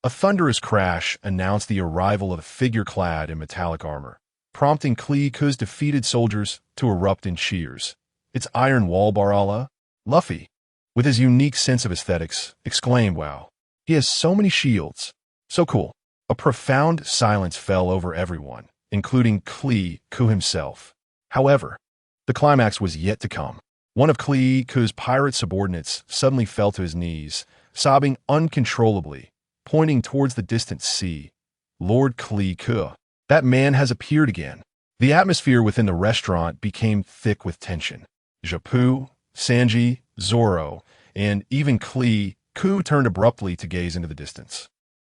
a thunderous crash announced the arrival of a figure clad in metallic armor, prompting Klee Ku's defeated soldiers to erupt in cheers. "It's Iron Wall Barala." Luffy, with his unique sense of aesthetics, exclaimed, "Wow, he has so many shields. So cool." A profound silence fell over everyone, including Klee Ku himself. However, the climax was yet to come. One of Klee Ku's pirate subordinates suddenly fell to his knees, sobbing uncontrollably, pointing towards the distant sea. "Lord Klee Ku, that man has appeared again." The atmosphere within the restaurant became thick with tension. Japu, Sanji, Zoro, and even Klee Ku turned abruptly to gaze into the distance.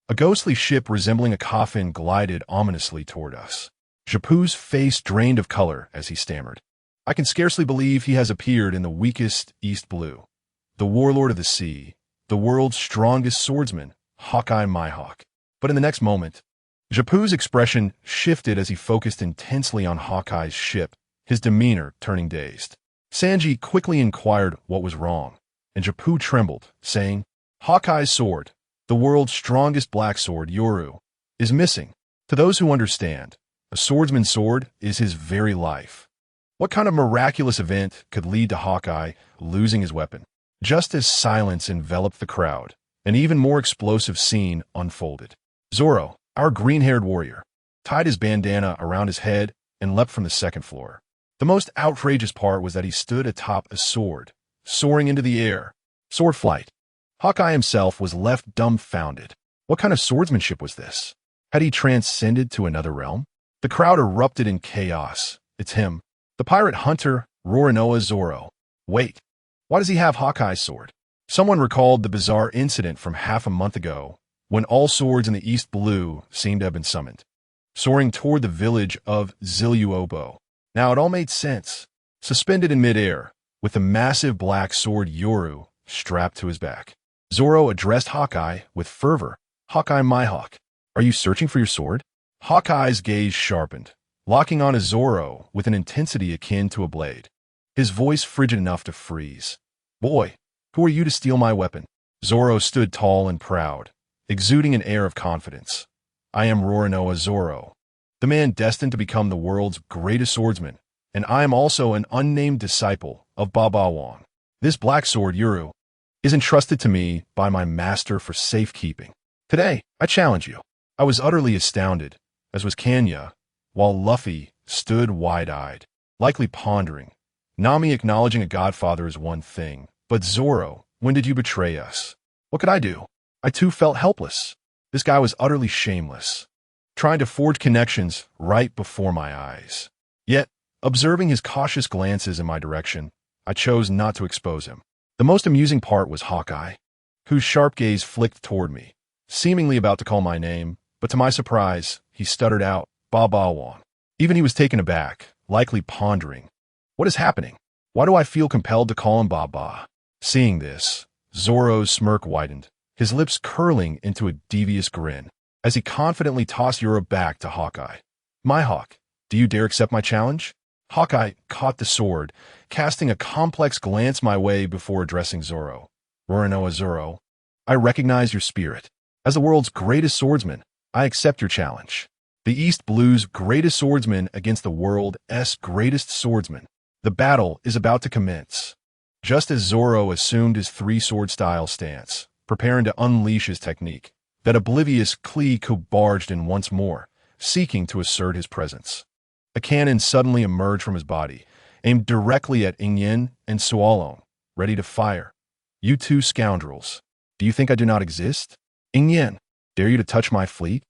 A ghostly ship resembling a coffin glided ominously toward us. Japu's face drained of color as he stammered, "I can scarcely believe he has appeared in the weakest East Blue. The warlord of the sea, the world's strongest swordsman, Hawkeye Mihawk." But in the next moment, Japu's expression shifted as he focused intensely on Hawkeye's ship, his demeanor turning dazed. Sanji quickly inquired what was wrong, and Japu trembled, saying, "Hawkeye's sword, the world's strongest black sword, Yoru, is missing. To those who understand, a swordsman's sword is his very life." What kind of miraculous event could lead to Hawkeye losing his weapon? Just as silence enveloped the crowd, an even more explosive scene unfolded. Zoro, our green-haired warrior, tied his bandana around his head and leapt from the second floor. The most outrageous part was that he stood atop a sword, soaring into the air. Sword flight. Hawkeye himself was left dumbfounded. What kind of swordsmanship was this? Had he transcended to another realm? The crowd erupted in chaos. It's him. The pirate hunter, Roronoa Zoro. Wait, why does he have Hawkeye's sword? Someone recalled the bizarre incident from half a month ago, when all swords in the East Blue seemed to have been summoned, soaring toward the village of Ziluobo. Now it all made sense. Suspended in midair, with the massive black sword Yoru strapped to his back, Zoro addressed Hawkeye with fervor. "Hawkeye Mihawk, are you searching for your sword?" Hawkeye's gaze sharpened, locking on Zoro with an intensity akin to a blade, his voice frigid enough to freeze. "Boy, who are you to steal my weapon?" Zoro stood tall and proud, exuding an air of confidence. "I am Roronoa Zoro, the man destined to become the world's greatest swordsman, and I am also an unnamed disciple of Baba Wong. This black sword, Yoru, is entrusted to me by my master for safekeeping. Today, I challenge you." I was utterly astounded, as was Kenya, while Luffy stood wide-eyed, likely pondering. Nami acknowledging a godfather is one thing, but Zoro, when did you betray us? What could I do? I too felt helpless. This guy was utterly shameless, trying to forge connections right before my eyes. Yet, observing his cautious glances in my direction, I chose not to expose him. The most amusing part was Hawkeye, whose sharp gaze flicked toward me, seemingly about to call my name, but to my surprise, he stuttered out, "Baba Wong." Even he was taken aback, likely pondering. What is happening? Why do I feel compelled to call him Baba? Seeing this, Zoro's smirk widened, his lips curling into a devious grin, as he confidently tossed Yoru back to Hawkeye. "Mihawk, do you dare accept my challenge?" Hawkeye caught the sword, casting a complex glance my way before addressing Zoro. "Roronoa Zoro, I recognize your spirit. As the world's greatest swordsman, I accept your challenge. The East Blue's greatest swordsman against the world's greatest swordsman. The battle is about to commence." Just as Zoro assumed his three-sword style stance, preparing to unleash his technique, that oblivious Kleeku barged in once more, seeking to assert his presence. A cannon suddenly emerged from his body, aimed directly at Ingyen and Sualong, ready to fire. "You two scoundrels, do you think I do not exist? Ingyen, dare you to touch my fleet?"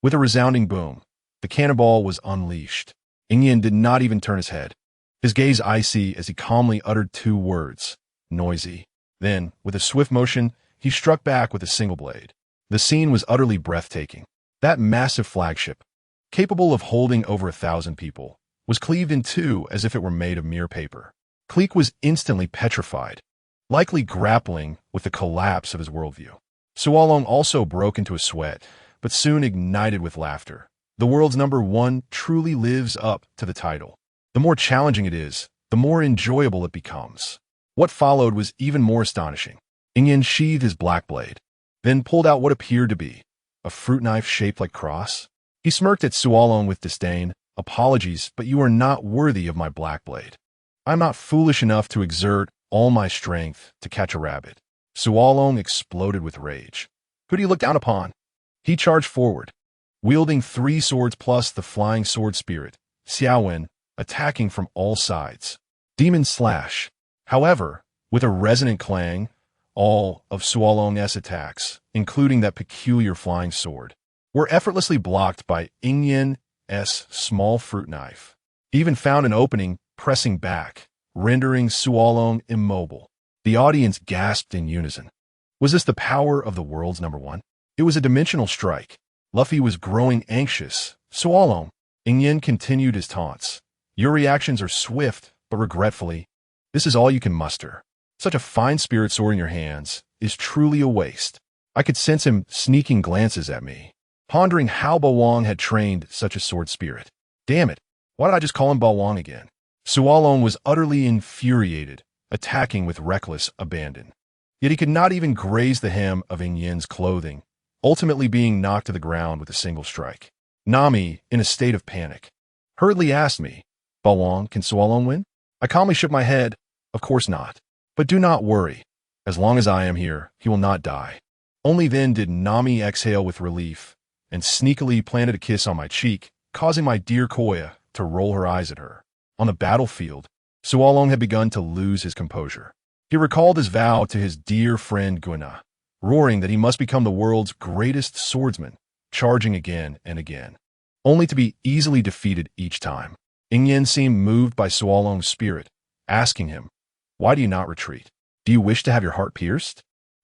With a resounding boom, the cannonball was unleashed. Ingyen did not even turn his head, his gaze icy as he calmly uttered two words, "Noisy." Then, with a swift motion, he struck back with a single blade. The scene was utterly breathtaking. That massive flagship, capable of holding over 1,000 people, was cleaved in two as if it were made of mere paper. Kleek was instantly petrified, likely grappling with the collapse of his worldview. Sualong also broke into a sweat, but soon ignited with laughter. The world's #1 truly lives up to the title. The more challenging it is, the more enjoyable it becomes. What followed was even more astonishing. Ingyen sheathed his black blade, then pulled out what appeared to be a fruit knife shaped like cross. He smirked at Sualong with disdain. "Apologies, but you are not worthy of my black blade. I'm not foolish enough to exert all my strength to catch a rabbit." Sualong exploded with rage. "Who do you look down upon?" He charged forward, wielding three swords plus the flying sword spirit, Xiaowen, attacking from all sides. Demon Slash. However, with a resonant clang, all of Sualong's attacks, including that peculiar flying sword, were effortlessly blocked by Ingyen's small fruit knife. He even found an opening, pressing back, rendering Sualong immobile. The audience gasped in unison. Was this the power of the world's #1? It was a dimensional strike. Luffy was growing anxious. "Sualong." Ingyen continued his taunts. "Your reactions are swift, but regretfully, this is all you can muster. Such a fine spirit sword in your hands is truly a waste." I could sense him sneaking glances at me. pondering how Bawang had trained such a sword spirit. Damn it, why did I just call him Bawang again? Sualong was utterly infuriated, attacking with reckless abandon. Yet he could not even graze the hem of Yin's clothing, ultimately being knocked to the ground with a single strike. Nami, in a state of panic, hurriedly asked me, Bawang, can Sualong win? I calmly shook my head, of course not. But do not worry. As long as I am here, he will not die. Only then did Nami exhale with relief and sneakily planted a kiss on my cheek, causing my dear Koya to roll her eyes at her. On the battlefield, Sualong had begun to lose his composure. He recalled his vow to his dear friend Guna, roaring that he must become the world's greatest swordsman, charging again and again, only to be easily defeated each time. Yin seemed moved by Sualong's spirit, asking him, why do you not retreat? Do you wish to have your heart pierced?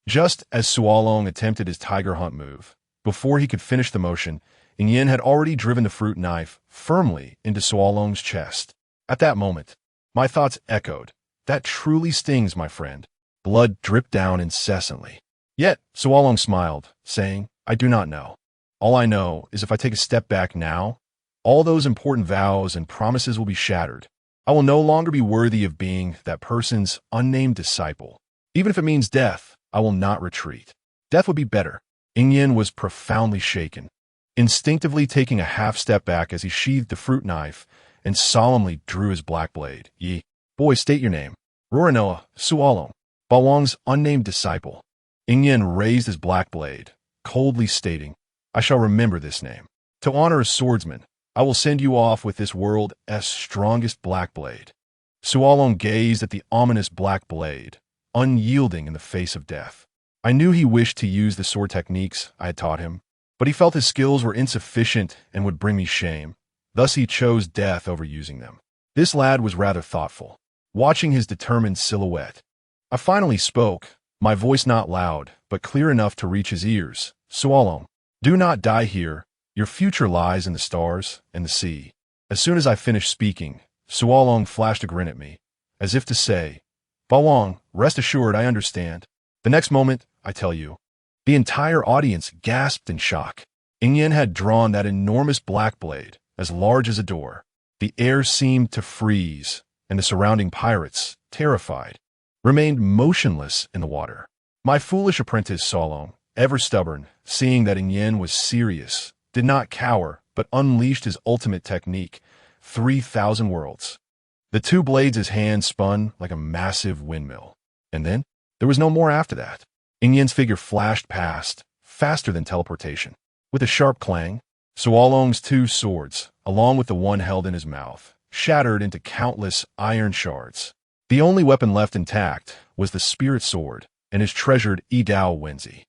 Just as Sualong attempted his tiger hunt move, before he could finish the motion, Yin had already driven the fruit knife firmly into Sualong's chest. At that moment, my thoughts echoed, that truly stings, my friend. Blood dripped down incessantly. Yet, Sualong smiled, saying, I do not know. All I know is if I take a step back now, all those important vows and promises will be shattered. I will no longer be worthy of being that person's unnamed disciple. Even if it means death, I will not retreat. Death would be better. Yin was profoundly shaken, instinctively taking a half step back as he sheathed the fruit knife and solemnly drew his black blade. Ye, boy, state your name. Roranoa, Sualong, Bawang's unnamed disciple. Yin raised his black blade, coldly stating, I shall remember this name. To honor a swordsman, I will send you off with this world's strongest black blade. Sualong gazed at the ominous black blade, unyielding in the face of death. I knew he wished to use the sword techniques I had taught him, but he felt his skills were insufficient and would bring me shame. Thus he chose death over using them. This lad was rather thoughtful, watching his determined silhouette. I finally spoke, my voice not loud, but clear enough to reach his ears. Sualong, do not die here. Your future lies in the stars and the sea. As soon as I finished speaking, Sualong flashed a grin at me, as if to say, Bawang, rest assured I understand. The next moment, I tell you, the entire audience gasped in shock. Yin had drawn that enormous black blade, as large as a door. The air seemed to freeze, and the surrounding pirates, terrified, remained motionless in the water. My foolish apprentice Sualong, ever stubborn, seeing that Yin was serious, did not cower, but unleashed his ultimate technique, 3,000 worlds. The two blades his hand spun like a massive windmill. And then, there was no more after that. Yin's figure flashed past, faster than teleportation. With a sharp clang, Sualong's two swords, along with the one held in his mouth, shattered into countless iron shards. The only weapon left intact was the spirit sword and his treasured Idao Wenzi.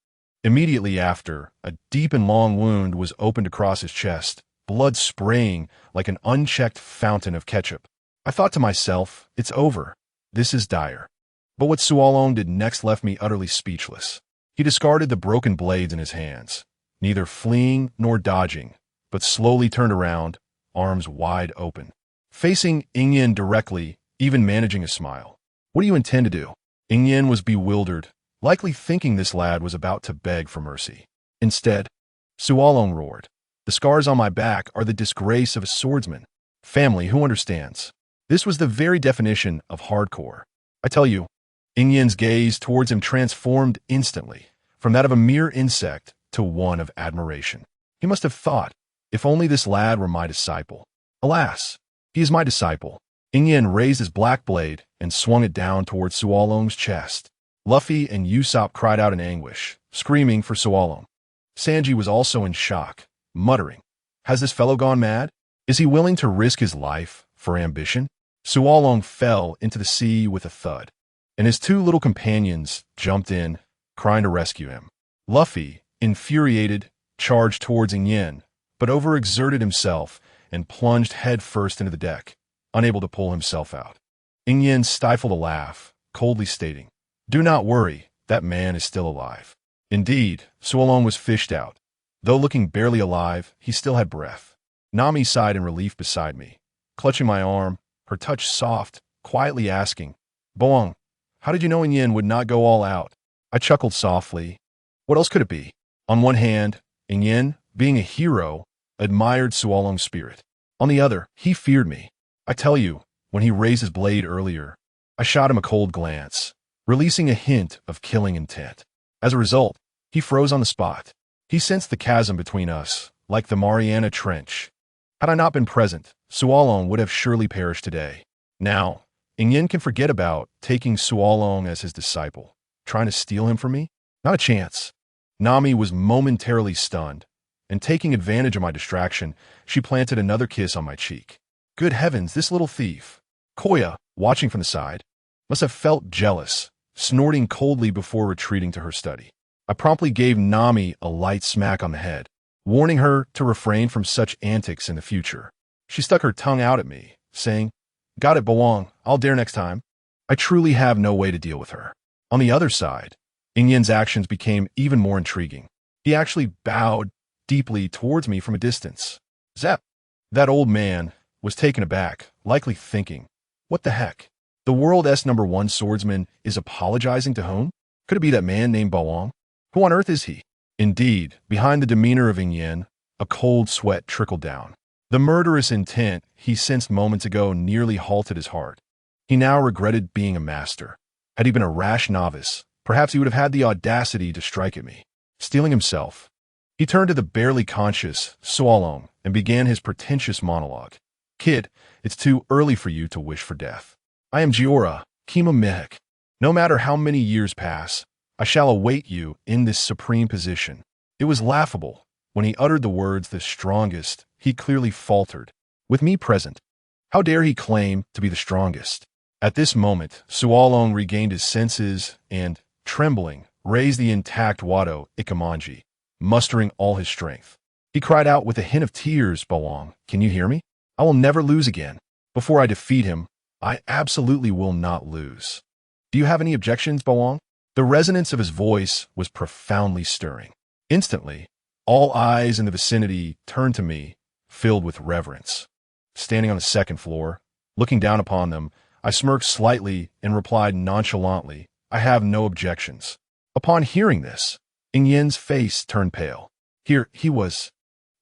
Immediately after, a deep and long wound was opened across his chest, blood spraying like an unchecked fountain of ketchup. I thought to myself, it's over. This is dire. But what Sualong did next left me utterly speechless. He discarded the broken blades in his hands, neither fleeing nor dodging, but slowly turned around, arms wide open, facing Yin directly, even managing a smile. What do you intend to do? Yin was bewildered, likely thinking this lad was about to beg for mercy. Instead, Sualong roared, the scars on my back are the disgrace of a swordsman. Family, who understands? This was the very definition of hardcore. I tell you, Yin's gaze towards him transformed instantly, from that of a mere insect to one of admiration. He must have thought, if only this lad were my disciple. Alas, he is my disciple. Yin raised his black blade and swung it down towards Sualong's chest. Luffy and Usopp cried out in anguish, screaming for Sualong. Sanji was also in shock, muttering, has this fellow gone mad? Is he willing to risk his life for ambition? Sualong fell into the sea with a thud, and his two little companions jumped in, crying to rescue him. Luffy, infuriated, charged towards Yin, but overexerted himself and plunged headfirst into the deck, unable to pull himself out. Yin stifled a laugh, coldly stating, do not worry, that man is still alive. Indeed, Sualong was fished out. Though looking barely alive, he still had breath. Nami sighed in relief beside me, clutching my arm, her touch soft, quietly asking, Bawang, how did you know Yin would not go all out? I chuckled softly. What else could it be? On one hand, Yin, being a hero, admired Suolong's spirit. On the other, he feared me. I tell you, when he raised his blade earlier, I shot him a cold glance, releasing a hint of killing intent. As a result, he froze on the spot. He sensed the chasm between us, like the Mariana Trench. Had I not been present, Suolong would have surely perished today. Now, Ingyin can forget about taking Suolong as his disciple. Trying to steal him from me? Not a chance. Nami was momentarily stunned, and taking advantage of my distraction, she planted another kiss on my cheek. Good heavens, this little thief. Koya, watching from the side, must have felt jealous, snorting coldly before retreating to her study. I promptly gave Nami a light smack on the head, warning her to refrain from such antics in the future. She stuck her tongue out at me, saying, "Got it, Bawang, I'll dare next time." I truly have no way to deal with her. On the other side, Ingyin's actions became even more intriguing. He actually bowed deeply towards me from a distance. Zep! That old man was taken aback, likely thinking, what the heck? The world's #1 swordsman is apologizing to whom? Could it be that man named Bawang? Who on earth is he? Indeed, behind the demeanor of Ingyin, a cold sweat trickled down. The murderous intent he sensed moments ago nearly halted his heart. He now regretted being a master. Had he been a rash novice, perhaps he would have had the audacity to strike at me. Steeling himself, he turned to the barely conscious Suolong and began his pretentious monologue. Kid, it's too early for you to wish for death. I am Giora, Kima Mihawk. No matter how many years pass, I shall await you in this supreme position. It was laughable. When he uttered the words the strongest, he clearly faltered. With me present, how dare he claim to be the strongest? At this moment, Suolong regained his senses and, trembling, raised the intact Wado Ikemonji, mustering all his strength. He cried out with a hint of tears, Bawang, can you hear me? I will never lose again. Before I defeat him, I absolutely will not lose. Do you have any objections, Bawang? The resonance of his voice was profoundly stirring. Instantly, all eyes in the vicinity turned to me, filled with reverence. Standing on the second floor, looking down upon them, I smirked slightly and replied nonchalantly, I have no objections. Upon hearing this, Ingyin's face turned pale. Here he was,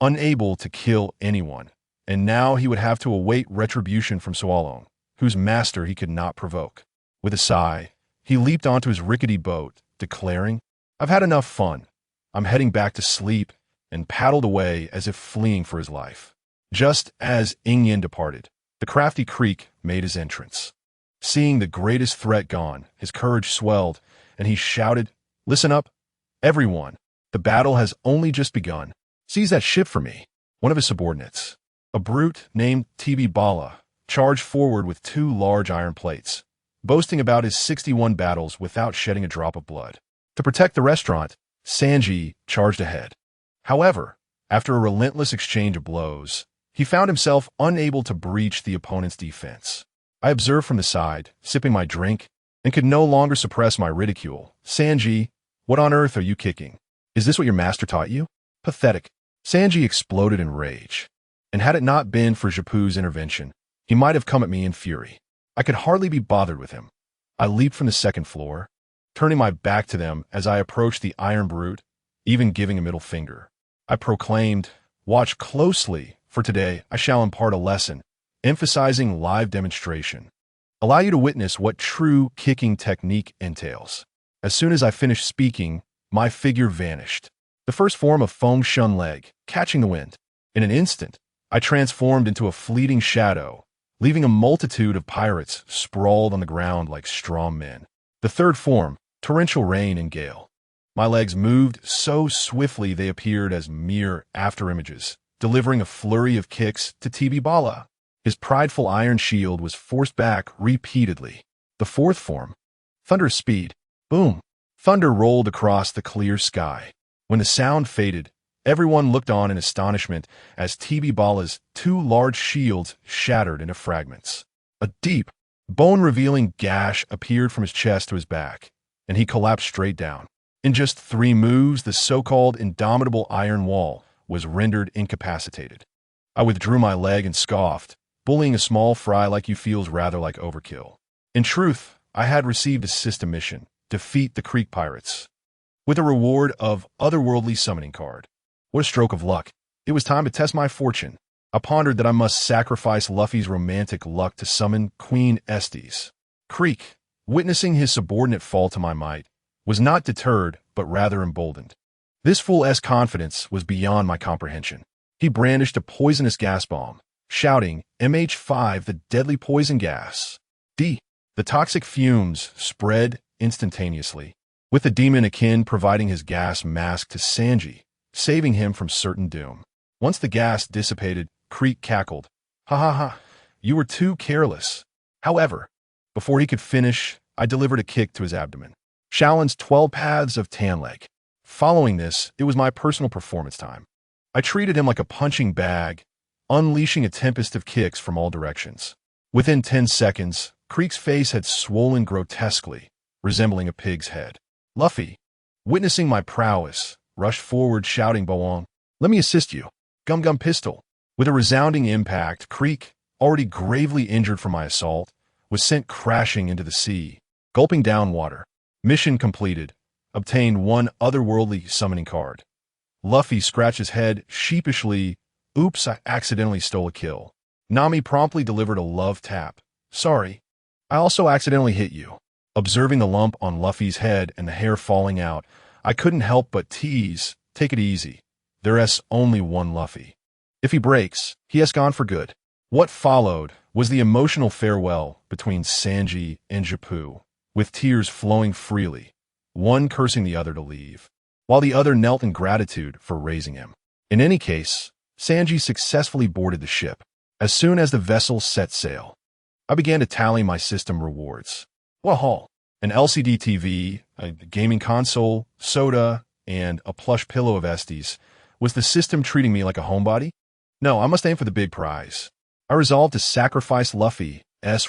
unable to kill anyone, and now he would have to await retribution from Suolong, whose master he could not provoke. With a sigh, he leaped onto his rickety boat, declaring, I've had enough fun. I'm heading back to sleep, and paddled away as if fleeing for his life. Just as Ingyin departed, the crafty Creek made his entrance. Seeing the greatest threat gone, his courage swelled, and he shouted, Listen up, everyone. The battle has only just begun. Seize that ship for me. One of his subordinates, a brute named TB Bala, charged forward with 2 large iron plates, boasting about his 61 battles without shedding a drop of blood. To protect the restaurant, Sanji charged ahead. However, after a relentless exchange of blows, he found himself unable to breach the opponent's defense. I observed from the side, sipping my drink, and could no longer suppress my ridicule. Sanji, what on earth are you kicking? Is this what your master taught you? Pathetic. Sanji exploded in rage, and had it not been for Japu's intervention, he might have come at me in fury. I could hardly be bothered with him. I leaped from the second floor, turning my back to them as I approached the iron brute, even giving a middle finger. I proclaimed, Watch closely, for today I shall impart a lesson, emphasizing live demonstration. Allow you to witness what true kicking technique entails. As soon as I finished speaking, my figure vanished. The first form of Feng Shun leg, catching the wind. In an instant, I transformed into a fleeting shadow, leaving a multitude of pirates sprawled on the ground like straw men. The third form, torrential rain and gale. My legs moved so swiftly they appeared as mere afterimages, delivering a flurry of kicks to TB Bala. His prideful iron shield was forced back repeatedly. The fourth form, thunderous speed. Boom! Thunder rolled across the clear sky. When the sound faded, everyone looked on in astonishment as TB Bala's 2 large shields shattered into fragments. A deep, bone-revealing gash appeared from his chest to his back, and he collapsed straight down. In just 3 moves, the so-called indomitable iron wall was rendered incapacitated. I withdrew my leg and scoffed, bullying a small fry like you feels rather like overkill. In truth, I had received a system mission, defeat the Creek Pirates, with a reward of otherworldly summoning card. What a stroke of luck. It was time to test my fortune. I pondered that I must sacrifice Luffy's romantic luck to summon Queen Estes. Creek, witnessing his subordinate fall to my might, was not deterred, but rather emboldened. This fool's confidence was beyond my comprehension. He brandished a poisonous gas bomb, shouting, MH5, the deadly poison gas. The toxic fumes spread instantaneously, with the demon akin providing his gas mask to Sanji, saving him from certain doom. Once the gas dissipated, Creek cackled. Ha ha ha, you were too careless. However, before he could finish, I delivered a kick to his abdomen. Shaolin's 12 paths of tan leg. Following this, it was my personal performance time. I treated him like a punching bag, unleashing a tempest of kicks from all directions. Within 10 seconds, Creek's face had swollen grotesquely, resembling a pig's head. Luffy, witnessing my prowess, rushed forward shouting, Boang, let me assist you. Gum Gum Pistol. With a resounding impact, Creek, already gravely injured from my assault, was sent crashing into the sea, gulping down water. Mission completed. Obtained one otherworldly summoning card. Luffy scratched his head sheepishly. Oops, I accidentally stole a kill. Nami promptly delivered a love tap. Sorry, I also accidentally hit you. Observing the lump on Luffy's head and the hair falling out, I couldn't help but tease, take it easy. There's only one Luffy. If he breaks, he has gone for good. What followed was the emotional farewell between Sanji and Japu, with tears flowing freely, one cursing the other to leave, while the other knelt in gratitude for raising him. In any case, Sanji successfully boarded the ship. As soon as the vessel set sail, I began to tally my system rewards. What a haul! An LCD TV, a gaming console, soda, and a plush pillow of Estes. Was the system treating me like a homebody? No, I must aim for the big prize. I resolved to sacrifice Luffy's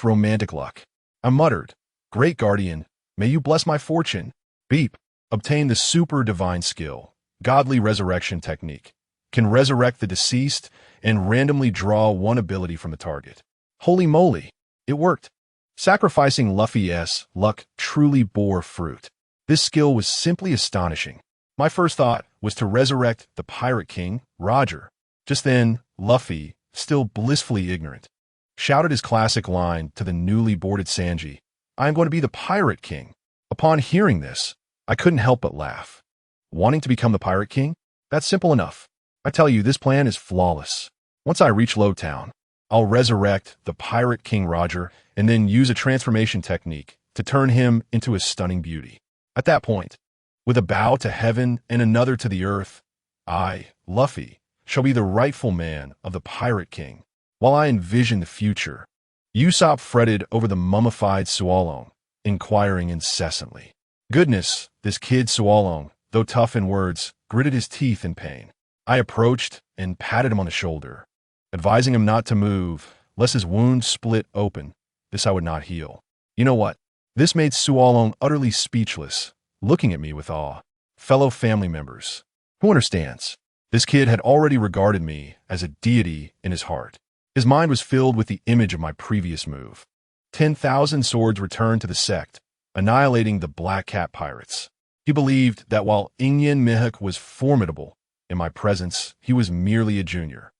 romantic luck. I muttered, Great Guardian, may you bless my fortune. Beep. Obtain the super divine skill, godly resurrection technique. Can resurrect the deceased and randomly draw one ability from the target. Holy moly, it worked. Sacrificing Luffy's luck truly bore fruit. This skill was simply astonishing. My first thought was to resurrect the Pirate King, Roger. Just then, Luffy, still blissfully ignorant, shouted his classic line to the newly boarded Sanji, I am going to be the Pirate King. Upon hearing this, I couldn't help but laugh. Wanting to become the Pirate King? That's simple enough. I tell you, this plan is flawless. Once I reach Lowtown, I'll resurrect the Pirate King Roger and then use a transformation technique to turn him into a stunning beauty. At that point, with a bow to heaven and another to the earth, I, Luffy, shall be the rightful man of the Pirate King. While I envision the future, Usopp fretted over the mummified Suolong, inquiring incessantly. Goodness, this kid Suolong, though tough in words, gritted his teeth in pain. I approached and patted him on the shoulder, advising him not to move, lest his wound split open. This I would not heal. You know what? This made Suolong utterly speechless, looking at me with awe. Fellow family members, who understands? This kid had already regarded me as a deity in his heart. His mind was filled with the image of my previous move. 10,000 swords returned to the sect, annihilating the Black Cat pirates. He believed that while Mihawk was formidable, in my presence, he was merely a junior.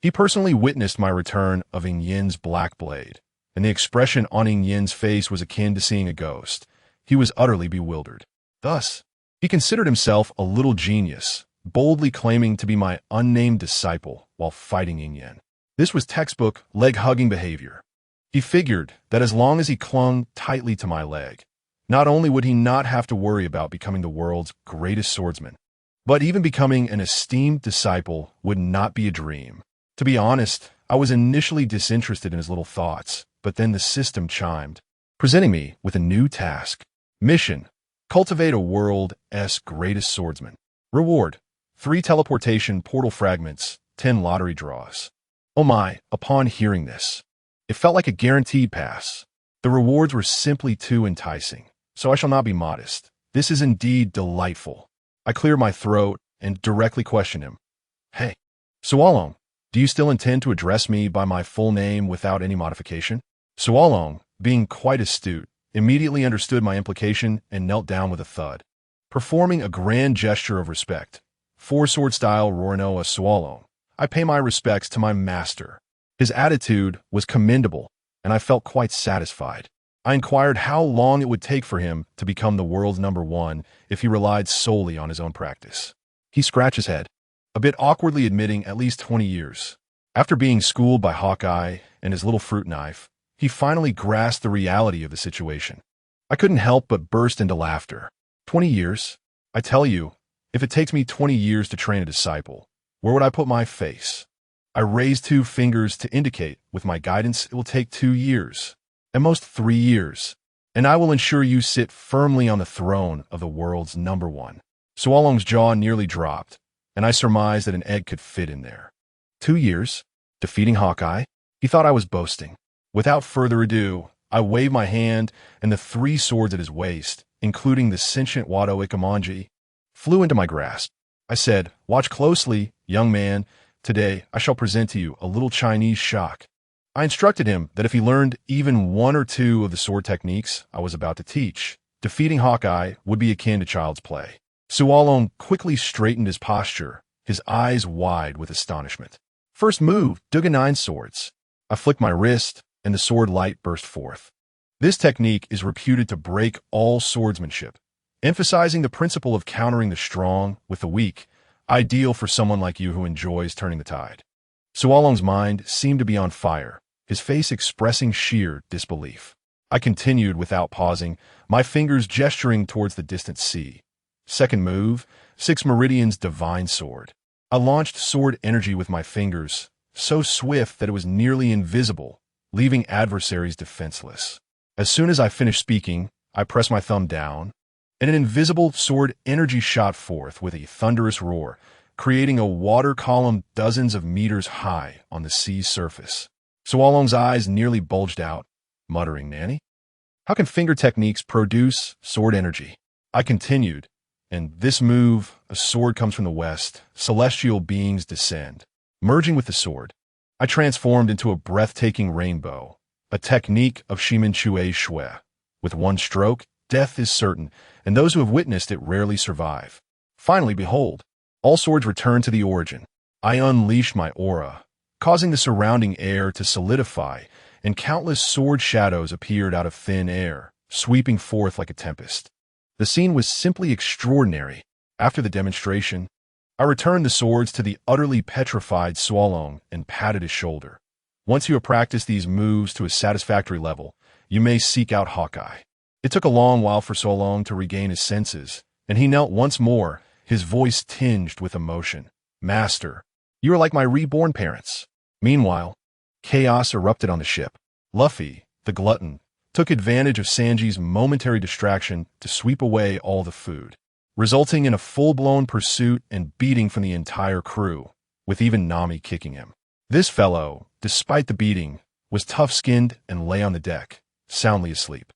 He personally witnessed my return of Yin's black blade, and the expression on Yin's face was akin to seeing a ghost. He was utterly bewildered. Thus, he considered himself a little genius, boldly claiming to be my unnamed disciple while fighting Yin. This was textbook leg-hugging behavior. He figured that as long as he clung tightly to my leg, not only would he not have to worry about becoming the world's greatest swordsman, but even becoming an esteemed disciple would not be a dream. To be honest, I was initially disinterested in his little thoughts, but then the system chimed, presenting me with a new task. Mission: cultivate a world's greatest swordsman. Reward: 3 teleportation portal fragments, 10 lottery draws. Oh my, upon hearing this, it felt like a guaranteed pass. The rewards were simply too enticing, so I shall not be modest. This is indeed delightful. I cleared my throat and directly questioned him. Hey, Suolong, do you still intend to address me by my full name without any modification? Suolong, being quite astute, immediately understood my implication and knelt down with a thud, performing a grand gesture of respect. four-sword style Rorinoa Swallow. I pay my respects to my master. His attitude was commendable, and I felt quite satisfied. I inquired how long it would take for him to become the world's #1 if he relied solely on his own practice. He scratched his head, a bit awkwardly admitting at least 20 years. After being schooled by Hawkeye and his little fruit knife, he finally grasped the reality of the situation. I couldn't help but burst into laughter. 20 years? I tell you, if it takes me 20 years to train a disciple, where would I put my face? I raised 2 fingers to indicate, with my guidance, it will take 2 years, at most 3 years, and I will ensure you sit firmly on the throne of the world's #1. Sualong's jaw nearly dropped, and I surmised that an egg could fit in there. 2 years? Defeating Hawkeye? He thought I was boasting. Without further ado, I waved my hand, and the 3 swords at his waist, including the sentient Wado Ikamanji, flew into my grasp. I said, "Watch closely, young man. Today, I shall present to you a little Chinese shock." I instructed him that if he learned even 1 or 2 of the sword techniques I was about to teach, defeating Hawkeye would be akin to child's play. Sualong quickly straightened his posture, his eyes wide with astonishment. First move, Duga 9 swords. I flicked my wrist, and the sword light burst forth. This technique is reputed to break all swordsmanship, emphasizing the principle of countering the strong with the weak, ideal for someone like you who enjoys turning the tide. Sualong's mind seemed to be on fire, his face expressing sheer disbelief. I continued without pausing, my fingers gesturing towards the distant sea. Second move, 6 Meridian's divine sword. I launched sword energy with my fingers, so swift that it was nearly invisible, leaving adversaries defenseless. As soon as I finished speaking, I pressed my thumb down, and an invisible sword energy shot forth with a thunderous roar, creating a water column dozens of meters high on the sea's surface. Sualong's eyes nearly bulged out, muttering, "Nanny? How can finger techniques produce sword energy?" I continued, "And this move, a sword comes from the west, celestial beings descend." Merging with the sword, I transformed into a breathtaking rainbow, a technique of Shimen Chue Shui. With one stroke, death is certain, and those who have witnessed it rarely survive. Finally, behold, all swords return to the origin. I unleashed my aura, causing the surrounding air to solidify, and countless sword shadows appeared out of thin air, sweeping forth like a tempest. The scene was simply extraordinary. After the demonstration, I returned the swords to the utterly petrified Sualong and patted his shoulder. "Once you have practiced these moves to a satisfactory level, you may seek out Hawkeye." It took a long while for Sualong to regain his senses, and he knelt once more, his voice tinged with emotion. "Master, you are like my reborn parents." Meanwhile, chaos erupted on the ship. Luffy, the glutton, took advantage of Sanji's momentary distraction to sweep away all the food, resulting in a full-blown pursuit and beating from the entire crew, with even Nami kicking him. This fellow, despite the beating, was tough-skinned and lay on the deck, soundly asleep.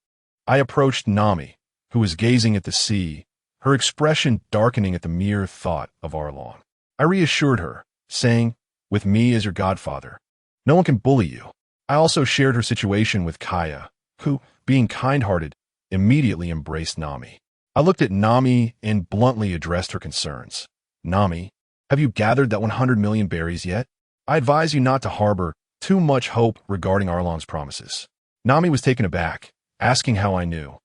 I approached Nami, who was gazing at the sea, her expression darkening at the mere thought of Arlong. I reassured her, saying, "With me as your godfather, no one can bully you." I also shared her situation with Kaya, who, being kind-hearted, immediately embraced Nami. I looked at Nami and bluntly addressed her concerns. "Nami, have you gathered that 100 million berries yet? I advise you not to harbor too much hope regarding Arlong's promises." Nami was taken aback, asking how I knew.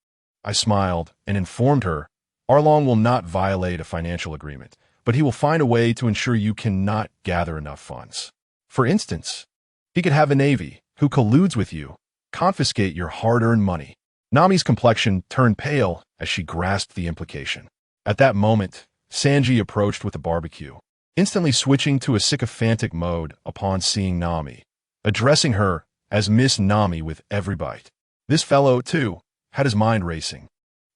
I smiled and informed her, "Arlong will not violate a financial agreement, but he will find a way to ensure you cannot gather enough funds. For instance, he could have a navy who colludes with you, confiscate your hard-earned money." Nami's complexion turned pale as she grasped the implication. At that moment, Sanji approached with the barbecue, instantly switching to a sycophantic mode upon seeing Nami, addressing her as Miss Nami with every bite. This fellow, too, had his mind racing.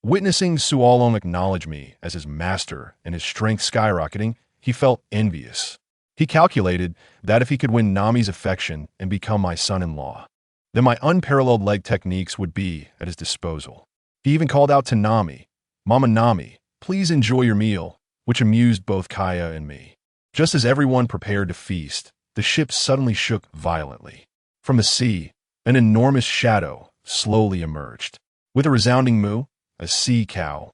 Witnessing Sualong acknowledge me as his master and his strength skyrocketing, he felt envious. He calculated that if he could win Nami's affection and become my son-in-law, then my unparalleled leg techniques would be at his disposal. He even called out to Nami, "Mama Nami, please enjoy your meal," which amused both Kaya and me. Just as everyone prepared to feast, the ship suddenly shook violently. From the sea, an enormous shadow slowly emerged. With a resounding moo, a sea cow,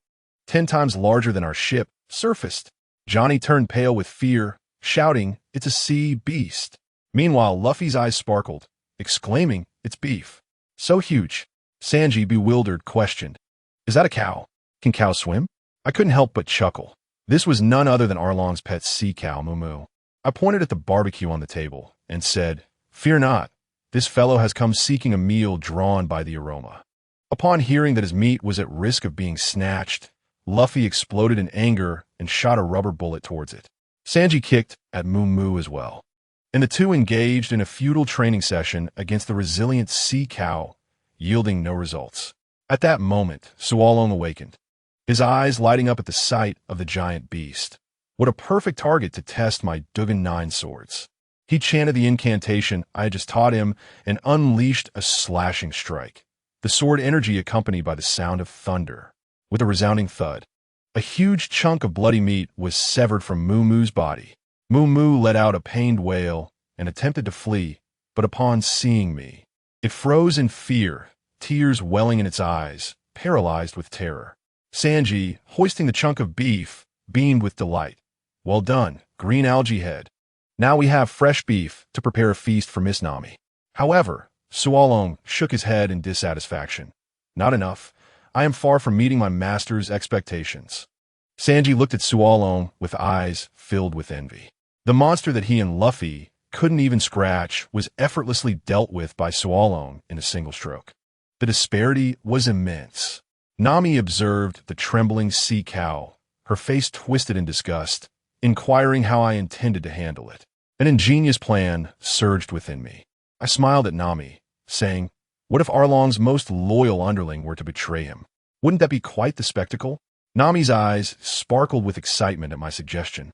10 times larger than our ship, surfaced. Johnny turned pale with fear, shouting, "It's a sea beast." Meanwhile, Luffy's eyes sparkled, exclaiming, "It's beef. So huge." Sanji, bewildered, questioned, "Is that a cow? Can cows swim?" I couldn't help but chuckle. This was none other than Arlong's pet sea cow, Moo. I pointed at the barbecue on the table and said, "Fear not, this fellow has come seeking a meal drawn by the aroma." Upon hearing that his meat was at risk of being snatched, Luffy exploded in anger and shot a rubber bullet towards it. Sanji kicked at Moo as well, and the two engaged in a futile training session against the resilient sea cow, yielding no results. At that moment, Sualong awakened, his eyes lighting up at the sight of the giant beast. What a perfect target to test my Dugan 9 swords. He chanted the incantation I had just taught him and unleashed a slashing strike, the sword energy accompanied by the sound of thunder. With a resounding thud, a huge chunk of bloody meat was severed from Moo's body. Moo let out a pained wail and attempted to flee, but upon seeing me, it froze in fear, tears welling in its eyes, paralyzed with terror. Sanji, hoisting the chunk of beef, beamed with delight. "Well done, green algae head. Now we have fresh beef to prepare a feast for Miss Nami." However, Sualong shook his head in dissatisfaction. "Not enough. I am far from meeting my master's expectations." Sanji looked at Sualong with eyes filled with envy. The monster that he and Luffy couldn't even scratch was effortlessly dealt with by Sualong in a single stroke. The disparity was immense. Nami observed the trembling sea cow, her face twisted in disgust, inquiring how I intended to handle it. An ingenious plan surged within me. I smiled at Nami, saying, "What if Arlong's most loyal underling were to betray him? Wouldn't that be quite the spectacle?" Nami's eyes sparkled with excitement at my suggestion,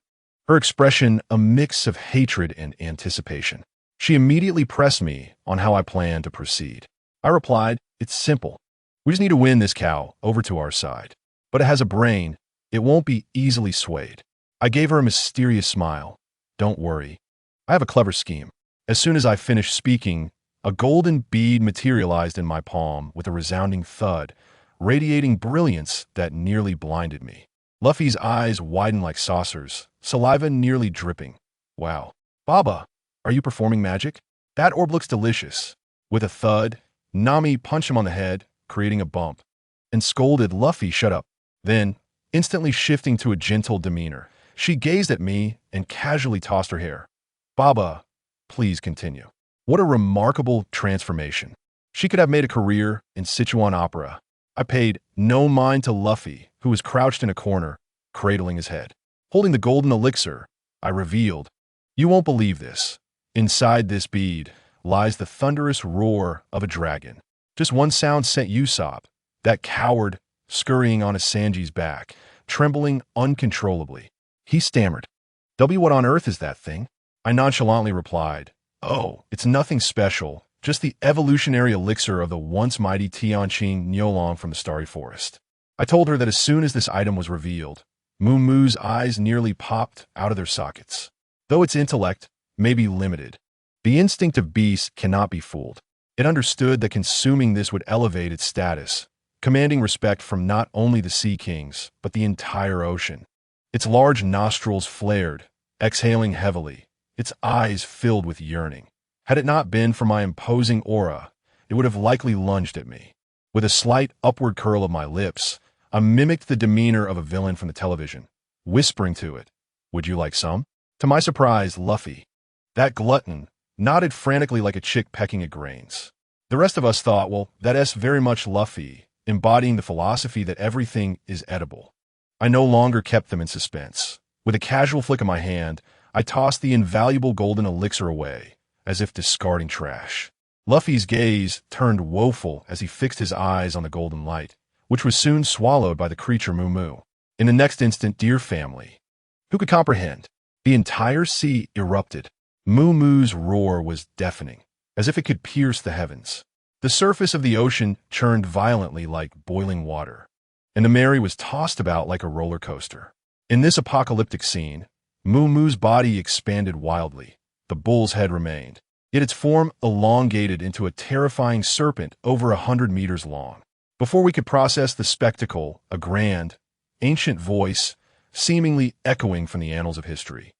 her expression a mix of hatred and anticipation. She immediately pressed me on how I planned to proceed. I replied, "It's simple. We just need to win this cow over to our side. But it has a brain. It won't be easily swayed." I gave her a mysterious smile. "Don't worry. I have a clever scheme." As soon as I finished speaking, a golden bead materialized in my palm with a resounding thud, radiating brilliance that nearly blinded me. Luffy's eyes widened like saucers, saliva nearly dripping. "Wow. Baba, are you performing magic? That orb looks delicious." With a thud, Nami punched him on the head, creating a bump, and scolded Luffy, "Shut up." Then, instantly shifting to a gentle demeanor, she gazed at me and casually tossed her hair. "Baba, please continue." What a remarkable transformation. She could have made a career in Sichuan opera. I paid no mind to Luffy, who was crouched in a corner, cradling his head. Holding the golden elixir, I revealed, "You won't believe this. Inside this bead lies the thunderous roar of a dragon." Just one sound sent Usopp, that coward, scurrying on Sanji's back, trembling uncontrollably. He stammered, What on earth is that thing?" I nonchalantly replied, "Oh, it's nothing special, just the evolutionary elixir of the once mighty Tianqing Niulong from the Starry Forest." I told her that as soon as this item was revealed, Moo's eyes nearly popped out of their sockets. Though its intellect may be limited, the instinct of beasts cannot be fooled. It understood that consuming this would elevate its status, commanding respect from not only the sea kings, but the entire ocean. Its large nostrils flared, exhaling heavily, its eyes filled with yearning. Had it not been for my imposing aura, it would have likely lunged at me. With a slight upward curl of my lips, I mimicked the demeanor of a villain from the television, whispering to it, "Would you like some?" To my surprise, Luffy, that glutton, nodded frantically like a chick pecking at grains. The rest of us thought, well, that's very much Luffy, embodying the philosophy that everything is edible. I no longer kept them in suspense. With a casual flick of my hand, I tossed the invaluable golden elixir away, as if discarding trash. Luffy's gaze turned woeful as he fixed his eyes on the golden light, which was soon swallowed by the creature Moo. In the next instant, dear family, who could comprehend? The entire sea erupted. Moo's roar was deafening, as if it could pierce the heavens. The surface of the ocean churned violently like boiling water, and the Mary was tossed about like a roller coaster. In this apocalyptic scene, Moo's body expanded wildly. The bull's head remained, yet its form elongated into a terrifying serpent over 100 meters long. Before we could process the spectacle, a grand, ancient voice, seemingly echoing from the annals of history,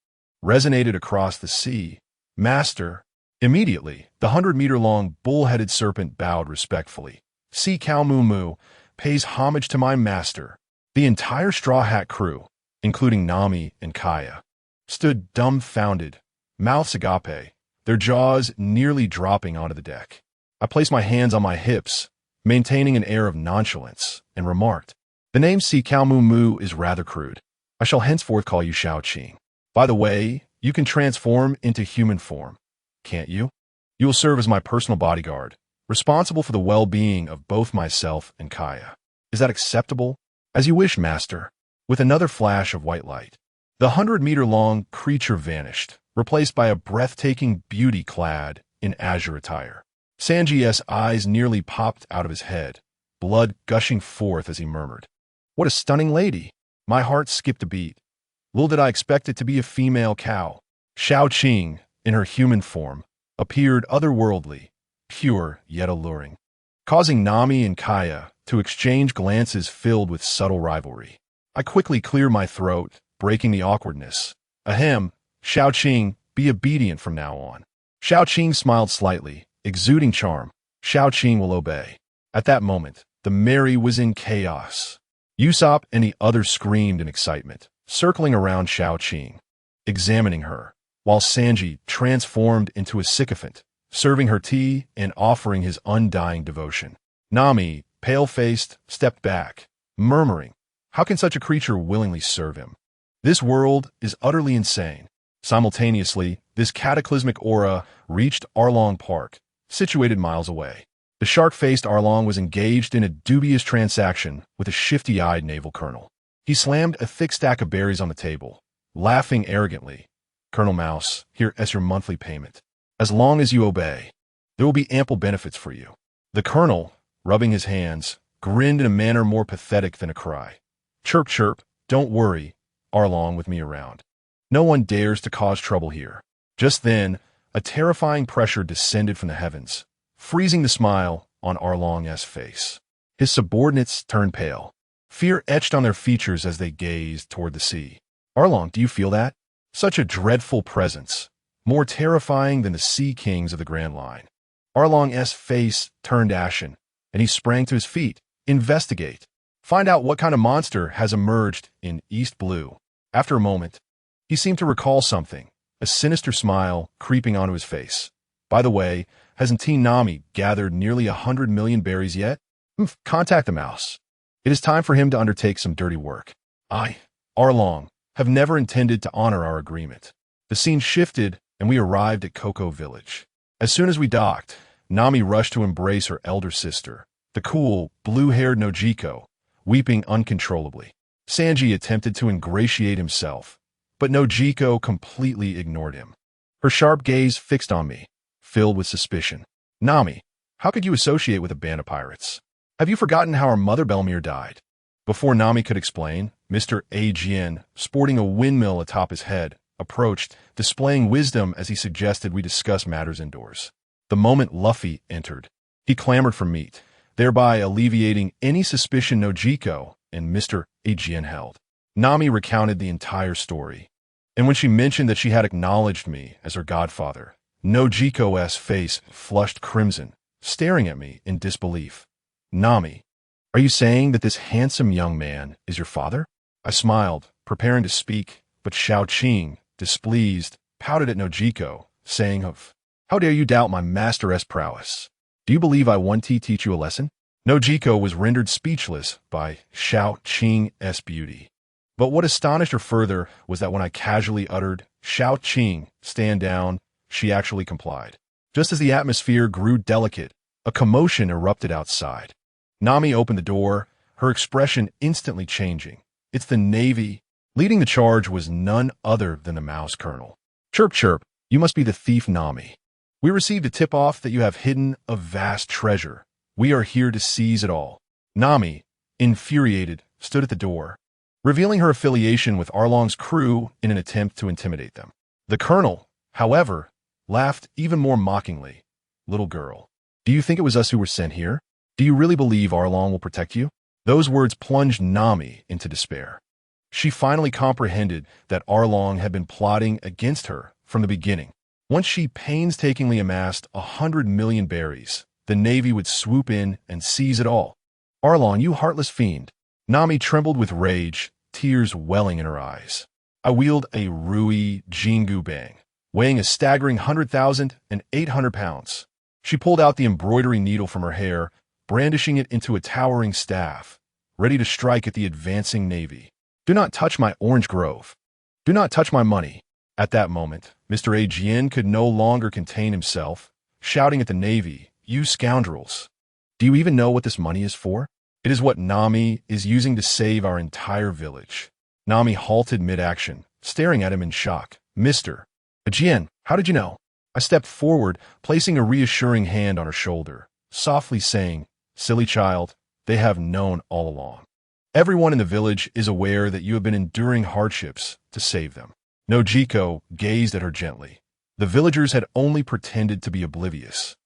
resonated across the sea. Master. Immediately, the 100-meter-long bull-headed serpent bowed respectfully. Sea Cow Moo Moo pays homage to my master. The entire Straw Hat crew, including Nami and Kaya, stood dumbfounded, mouths agape, their jaws nearly dropping onto the deck. I placed my hands on my hips, maintaining an air of nonchalance, and remarked, "The name Sea Cow Moo Moo is rather crude. I shall henceforth call you Xiao Qing. By the way, you can transform into human form, can't you? You will serve as my personal bodyguard, responsible for the well-being of both myself and Kaya. Is that acceptable?" "As you wish, master." With another flash of white light, the 100-meter-long creature vanished, replaced by a breathtaking beauty clad in azure attire. Sanji's eyes nearly popped out of his head, blood gushing forth as he murmured, "What a stunning lady!" My heart skipped a beat. Little did I expect it to be a female cow. Xiao Qing, in her human form, appeared otherworldly, pure yet alluring, causing Nami and Kaya to exchange glances filled with subtle rivalry. I quickly cleared my throat, breaking the awkwardness. "Ahem, Xiao Qing, be obedient from now on." Xiao Qing smiled slightly, exuding charm. Xiao Qing will obey. At that moment, the Mary was in chaos. Usopp and the others screamed in excitement, circling around Xiao Qing, examining her, while Sanji transformed into a sycophant, serving her tea and offering his undying devotion. Nami, pale-faced, stepped back, murmuring, "How can such a creature willingly serve him? This world is utterly insane." Simultaneously, this cataclysmic aura reached Arlong Park, situated miles away. The shark-faced Arlong was engaged in a dubious transaction with a shifty-eyed naval colonel. He slammed a thick stack of berries on the table, laughing arrogantly. "Colonel Mouse, here is your monthly payment. As long as you obey, there will be ample benefits for you." The colonel, rubbing his hands, grinned in a manner more pathetic than a cry. "Chirp, chirp, don't worry, Arlong with me around. No one dares to cause trouble here." Just then, a terrifying pressure descended from the heavens, freezing the smile on Arlong's face. His subordinates turned pale. Fear etched on their features as they gazed toward the sea. "Arlong, do you feel that? Such a dreadful presence, more terrifying than the sea kings of the Grand Line." Arlong's face turned ashen, and he sprang to his feet. "Investigate. Find out what kind of monster has emerged in East Blue." After a moment, he seemed to recall something, a sinister smile creeping onto his face. "By the way, hasn't Teen Nami gathered nearly 100 million berries yet? Contact the mouse. It is time for him to undertake some dirty work. I, Arlong, have never intended to honor our agreement." The scene shifted, and we arrived at Cocoa Village. As soon as we docked, Nami rushed to embrace her elder sister, the cool, blue-haired Nojiko, weeping uncontrollably. Sanji attempted to ingratiate himself, but Nojiko completely ignored him. Her sharp gaze fixed on me, filled with suspicion. "Nami, how could you associate with a band of pirates? Have you forgotten how our mother Belmere died?" Before Nami could explain, Mr. Ajien, sporting a windmill atop his head, approached, displaying wisdom as he suggested we discuss matters indoors. The moment Luffy entered, he clamored for meat, thereby alleviating any suspicion Nojiko and Mr. Ajien held. Nami recounted the entire story, and when she mentioned that she had acknowledged me as her godfather, Nojiko's face flushed crimson, staring at me in disbelief. "Nami, are you saying that this handsome young man is your father?" I smiled, preparing to speak, but Xiao Qing, displeased, pouted at Nojiko, saying, "How dare you doubt my master's prowess? Do you believe I want to teach you a lesson?" Nojiko was rendered speechless by Xiao Qing's beauty. But what astonished her further was that when I casually uttered, "Xiao Qing, stand down," she actually complied. Just as the atmosphere grew delicate, a commotion erupted outside. Nami opened the door, her expression instantly changing. "It's the Navy." Leading the charge was none other than the Mouse Colonel. "Chirp, chirp, you must be the thief Nami. We received a tip-off that you have hidden a vast treasure. We are here to seize it all." Nami, infuriated, stood at the door, revealing her affiliation with Arlong's crew in an attempt to intimidate them. The Colonel, however, laughed even more mockingly. "Little girl, do you think it was us who were sent here? Do you really believe Arlong will protect you?" Those words plunged Nami into despair. She finally comprehended that Arlong had been plotting against her from the beginning. Once she painstakingly amassed 100 million berries, the Navy would swoop in and seize it all. Arlong, you heartless fiend. Nami trembled with rage, tears welling in her eyes. I wield a Rui Jingu Bang, weighing a staggering 100,800 pounds. She pulled out the embroidery needle from her hair, brandishing it into a towering staff, ready to strike at the advancing Navy. Do not touch my orange grove. Do not touch my money. At that moment, Mr. Ajien could no longer contain himself, shouting at the Navy, "You scoundrels! Do you even know what this money is for? It is what Nami is using to save our entire village." Nami halted mid-action, staring at him in shock. "Mr. Ajien, how did you know?" I stepped forward, placing a reassuring hand on her shoulder, softly saying, "Silly child, they have known all along. Everyone in the village is aware that you have been enduring hardships to save them." Nojiko gazed at her gently. The villagers had only pretended to be oblivious,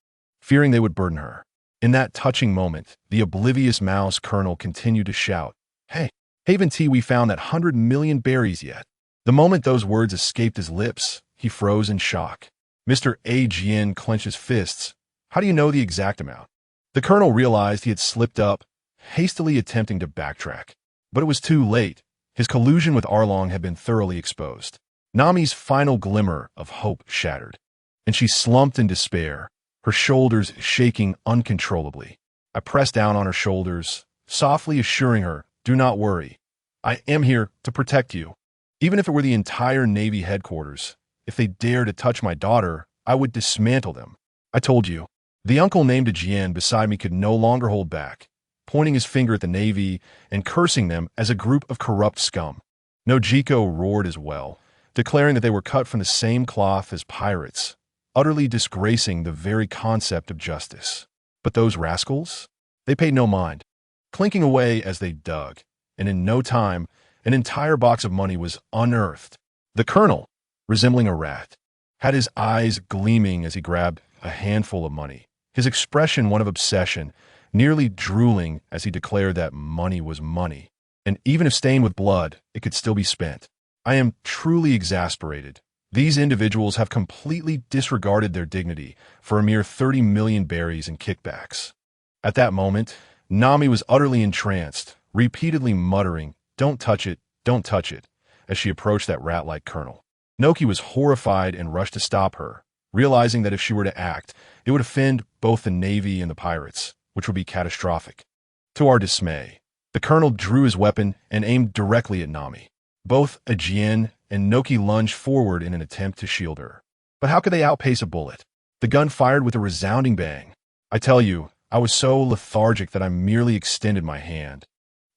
fearing they would burden her. In that touching moment, the oblivious mouse colonel continued to shout, "Hey, haven't we found that 100 million berries yet?" The moment those words escaped his lips, he froze in shock. Mr. Ajien clenched his fists. "How do you know the exact amount?" The colonel realized he had slipped up, hastily attempting to backtrack. But it was too late. His collusion with Arlong had been thoroughly exposed. Nami's final glimmer of hope shattered, and she slumped in despair, her shoulders shaking uncontrollably. I pressed down on her shoulders, softly assuring her, "Do not worry. I am here to protect you. Even if it were the entire Navy headquarters, if they dare to touch my daughter, I would dismantle them. I told you." The uncle named Ajien beside me could no longer hold back, pointing his finger at the Navy and cursing them as a group of corrupt scum. Nojiko roared as well, declaring that they were cut from the same cloth as pirates, utterly disgracing the very concept of justice. But those rascals? They paid no mind, clinking away as they dug, and in no time, an entire box of money was unearthed. The colonel, resembling a rat, had his eyes gleaming as he grabbed a handful of money, his expression one of obsession, nearly drooling as he declared that money was money, and even if stained with blood, it could still be spent. I am truly exasperated. These individuals have completely disregarded their dignity for a mere 30 million berries and kickbacks. At that moment, Nami was utterly entranced, repeatedly muttering, "Don't touch it, don't touch it," as she approached that rat-like colonel. Noki was horrified and rushed to stop her, realizing that if she were to act, it would offend both the Navy and the pirates, which would be catastrophic. To our dismay, the colonel drew his weapon and aimed directly at Nami. Both Ajien and Noki lunged forward in an attempt to shield her. But how could they outpace a bullet? The gun fired with a resounding bang. I tell you, I was so lethargic that I merely extended my hand,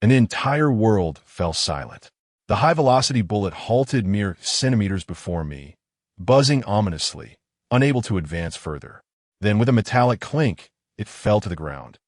and the entire world fell silent. The high-velocity bullet halted mere centimeters before me, buzzing ominously, unable to advance further. Then, with a metallic clink, it fell to the ground.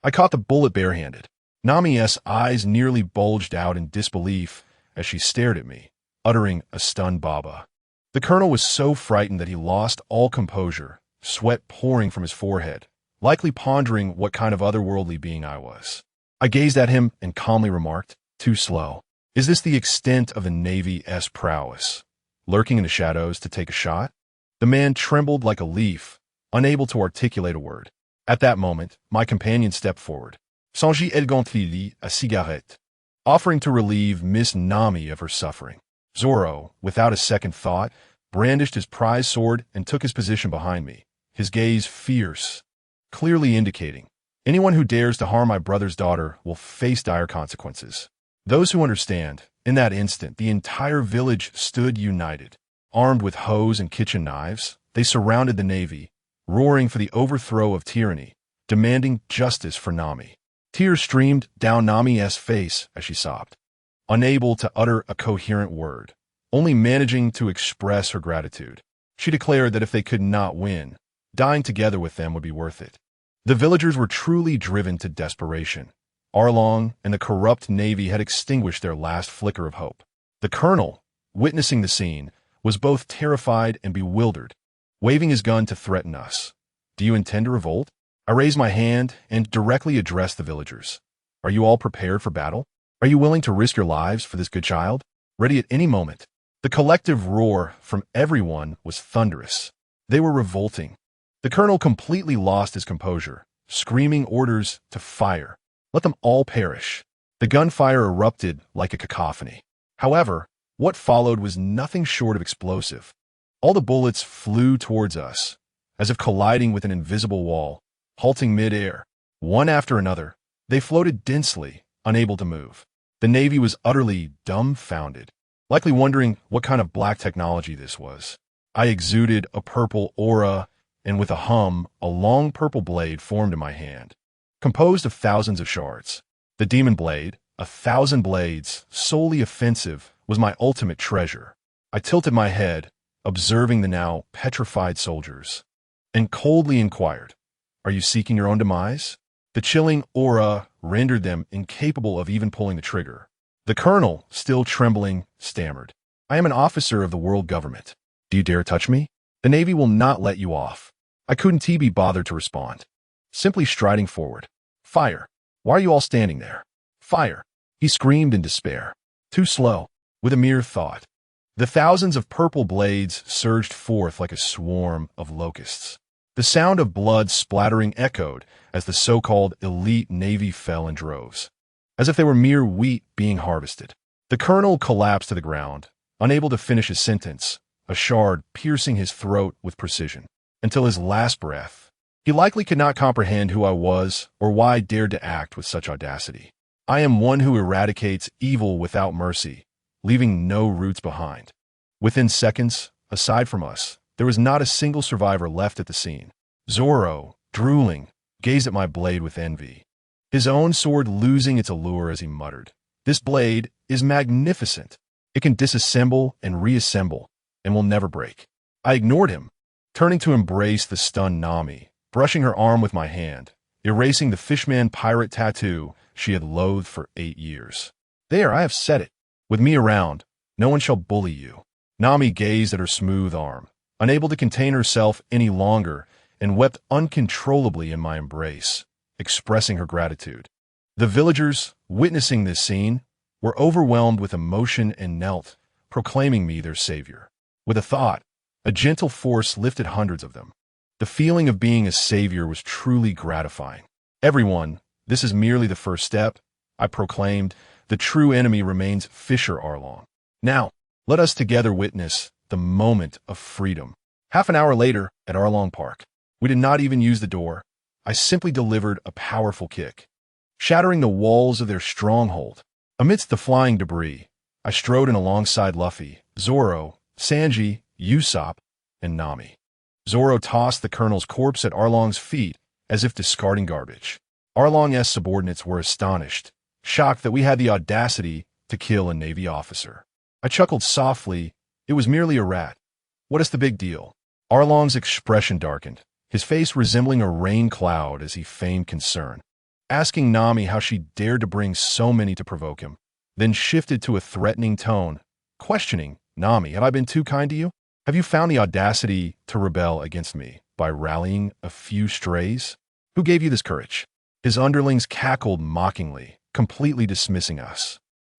I caught the bullet barehanded. Nami's eyes nearly bulged out in disbelief as she stared at me, uttering a stunned baba. The colonel was so frightened that he lost all composure, sweat pouring from his forehead, likely pondering what kind of otherworldly being I was. I gazed at him and calmly remarked, "Too slow. Is this the extent of the Navy's prowess? Lurking in the shadows to take a shot?" The man trembled like a leaf, unable to articulate a word. At that moment, my companion stepped forward. "Songez Elgontilly a cigarette," offering to relieve Miss Nami of her suffering. Zoro, without a second thought, brandished his prize sword and took his position behind me, his gaze fierce, clearly indicating, "Anyone who dares to harm my brother's daughter will face dire consequences." Those who understand, in that instant, the entire village stood united. Armed with hoes and kitchen knives, they surrounded the Navy, roaring for the overthrow of tyranny, demanding justice for Nami. Tears streamed down Nami's face as she sobbed, unable to utter a coherent word, only managing to express her gratitude. She declared that if they could not win, dying together with them would be worth it. The villagers were truly driven to desperation. Arlong and the corrupt Navy had extinguished their last flicker of hope. The colonel, witnessing the scene, was both terrified and bewildered, waving his gun to threaten us. "Do you intend to revolt?" I raised my hand and directly addressed the villagers. "Are you all prepared for battle?" Are you willing to risk your lives for this good child? Ready at any moment. The collective roar from everyone was thunderous. They were revolting. The colonel completely lost his composure, screaming orders to fire. Let them all perish. The gunfire erupted like a cacophony. However, what followed was nothing short of explosive. All the bullets flew towards us, as if colliding with an invisible wall, halting mid-air. One after another, they floated densely, unable to move. The Navy was utterly dumbfounded, likely wondering what kind of black technology this was. I exuded a purple aura, and with a hum, a long purple blade formed in my hand, composed of thousands of shards. The demon blade, 1,000 blades, solely offensive, was my ultimate treasure. I tilted my head, observing the now petrified soldiers, and coldly inquired, "Are you seeking your own demise?" The chilling aura rendered them incapable of even pulling the trigger. The colonel, still trembling, stammered, "I am an officer of the world government. Do you dare touch me? The Navy will not let you off." I couldn't be bothered to respond, simply striding forward. "Fire! Why are you all standing there? Fire!" He screamed in despair. Too slow, with a mere thought. The thousands of purple blades surged forth like a swarm of locusts. The sound of blood splattering echoed as the so-called elite Navy fell in droves, as if they were mere wheat being harvested. The colonel collapsed to the ground, unable to finish his sentence, a shard piercing his throat with precision, until his last breath. He likely could not comprehend who I was or why I dared to act with such audacity. I am one who eradicates evil without mercy, leaving no roots behind. Within seconds, aside from us, there was not a single survivor left at the scene. Zoro, drooling, gazed at my blade with envy, his own sword losing its allure as he muttered, "This blade is magnificent. It can disassemble and reassemble, and will never break." I ignored him, turning to embrace the stunned Nami, brushing her arm with my hand, erasing the fishman pirate tattoo she had loathed for 8 years. "There, I have said it. With me around, no one shall bully you." Nami gazed at her smooth arm, unable to contain herself any longer, and wept uncontrollably in my embrace, expressing her gratitude. The villagers, witnessing this scene, were overwhelmed with emotion and knelt, proclaiming me their savior. With a thought, a gentle force lifted hundreds of them. The feeling of being a savior was truly gratifying. "Everyone, this is merely the first step," I proclaimed. "The true enemy remains Fisher Arlong. Now, let us together witness the moment of freedom." Half an hour later, at Arlong Park, we did not even use the door. I simply delivered a powerful kick, shattering the walls of their stronghold. Amidst the flying debris, I strode in alongside Luffy, Zoro, Sanji, Usopp, and Nami. Zoro tossed the colonel's corpse at Arlong's feet as if discarding garbage. Arlong's subordinates were astonished, shocked that we had the audacity to kill a Navy officer. I chuckled softly. It was merely a rat. What is the big deal? Arlong's expression darkened, his face resembling a rain cloud as he feigned concern, asking Nami how she dared to bring so many to provoke him, then shifted to a threatening tone, questioning, "Nami, have I been too kind to you? Have you found the audacity to rebel against me by rallying a few strays? Who gave you this courage?" His underlings cackled mockingly, completely dismissing us.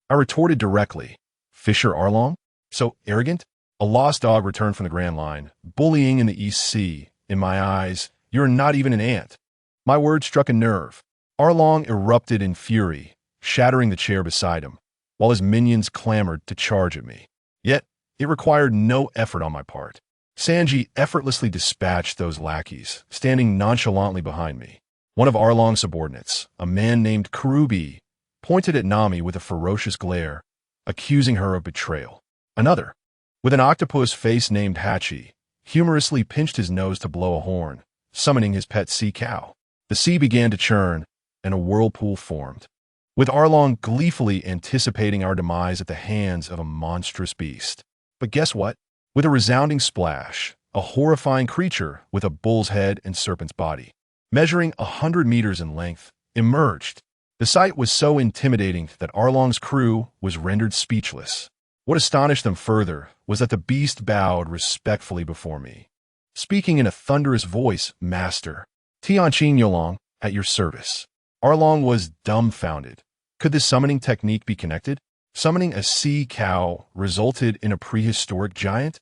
I retorted directly, "Fisher Arlong? So arrogant? A lost dog returned from the Grand Line, bullying in the East Sea. In my eyes, you're not even an ant." My words struck a nerve. Arlong erupted in fury, shattering the chair beside him, while his minions clamored to charge at me. Yet, it required no effort on my part. Sanji effortlessly dispatched those lackeys, standing nonchalantly behind me. One of Arlong's subordinates, a man named Karubi, pointed at Nami with a ferocious glare, accusing her of betrayal. Another, with an octopus face named Hachi, humorously pinched his nose to blow a horn, summoning his pet sea cow. The sea began to churn, and a whirlpool formed, with Arlong gleefully anticipating our demise at the hands of a monstrous beast. But guess what? With a resounding splash, a horrifying creature with a bull's head and serpent's body, measuring 100 meters in length, emerged. The sight was so intimidating that Arlong's crew was rendered speechless. What astonished them further was that the beast bowed respectfully before me, speaking in a thunderous voice, "Master, Tianqin Yolong, at your service." Arlong was dumbfounded, Could this summoning technique be connected? Summoning a sea cow resulted in a prehistoric giant?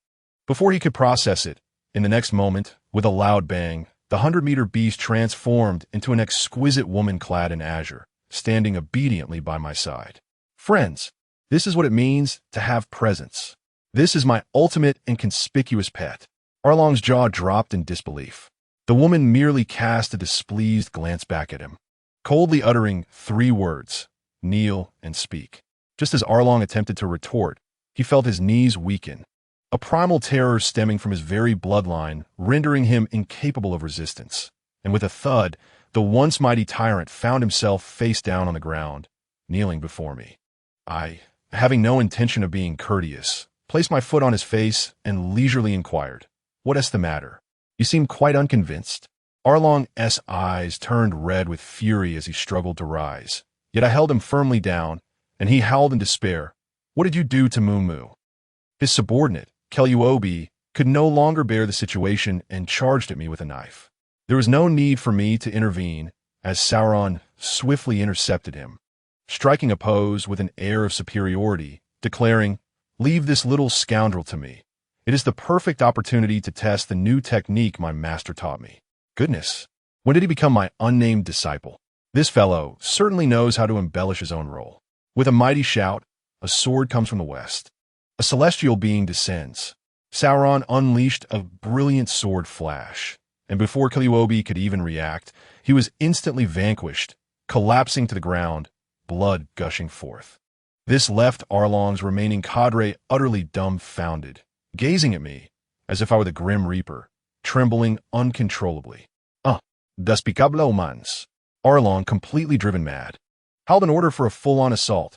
Before he could process it, in the next moment, with a loud bang, the 100-meter beast transformed into an exquisite woman clad in azure, standing obediently by my side. Friends, this is what it means to have presence. This is my ultimate and conspicuous pet. Arlong's jaw dropped in disbelief. The woman merely cast a displeased glance back at him, coldly uttering 3 words, kneel and speak. Just as Arlong attempted to retort, he felt his knees weaken, a primal terror stemming from his very bloodline, rendering him incapable of resistance. And with a thud, the once mighty tyrant found himself face down on the ground, kneeling before me. I, having no intention of being courteous, placed my foot on his face and leisurely inquired, "What is the matter? You seem quite unconvinced." Arlong's eyes turned red with fury as he struggled to rise. Yet I held him firmly down, and he howled in despair. "What did you do to Moo?" His subordinate, Kelluobi, could no longer bear the situation and charged at me with a knife. There was no need for me to intervene, as Sauron swiftly intercepted him, striking a pose with an air of superiority, declaring, "Leave this little scoundrel to me. It is the perfect opportunity to test the new technique my master taught me." Goodness, when did he become my unnamed disciple? This fellow certainly knows how to embellish his own role. With a mighty shout, a sword comes from the west. A celestial being descends. Sauron unleashed a brilliant sword flash, and before Kelluobi could even react, he was instantly vanquished, collapsing to the ground, blood gushing forth. This left Arlong's remaining cadre utterly dumbfounded, gazing at me as if I were the Grim Reaper, trembling uncontrollably. Despicable humans. Arlong, completely driven mad, howled an order for a full-on assault.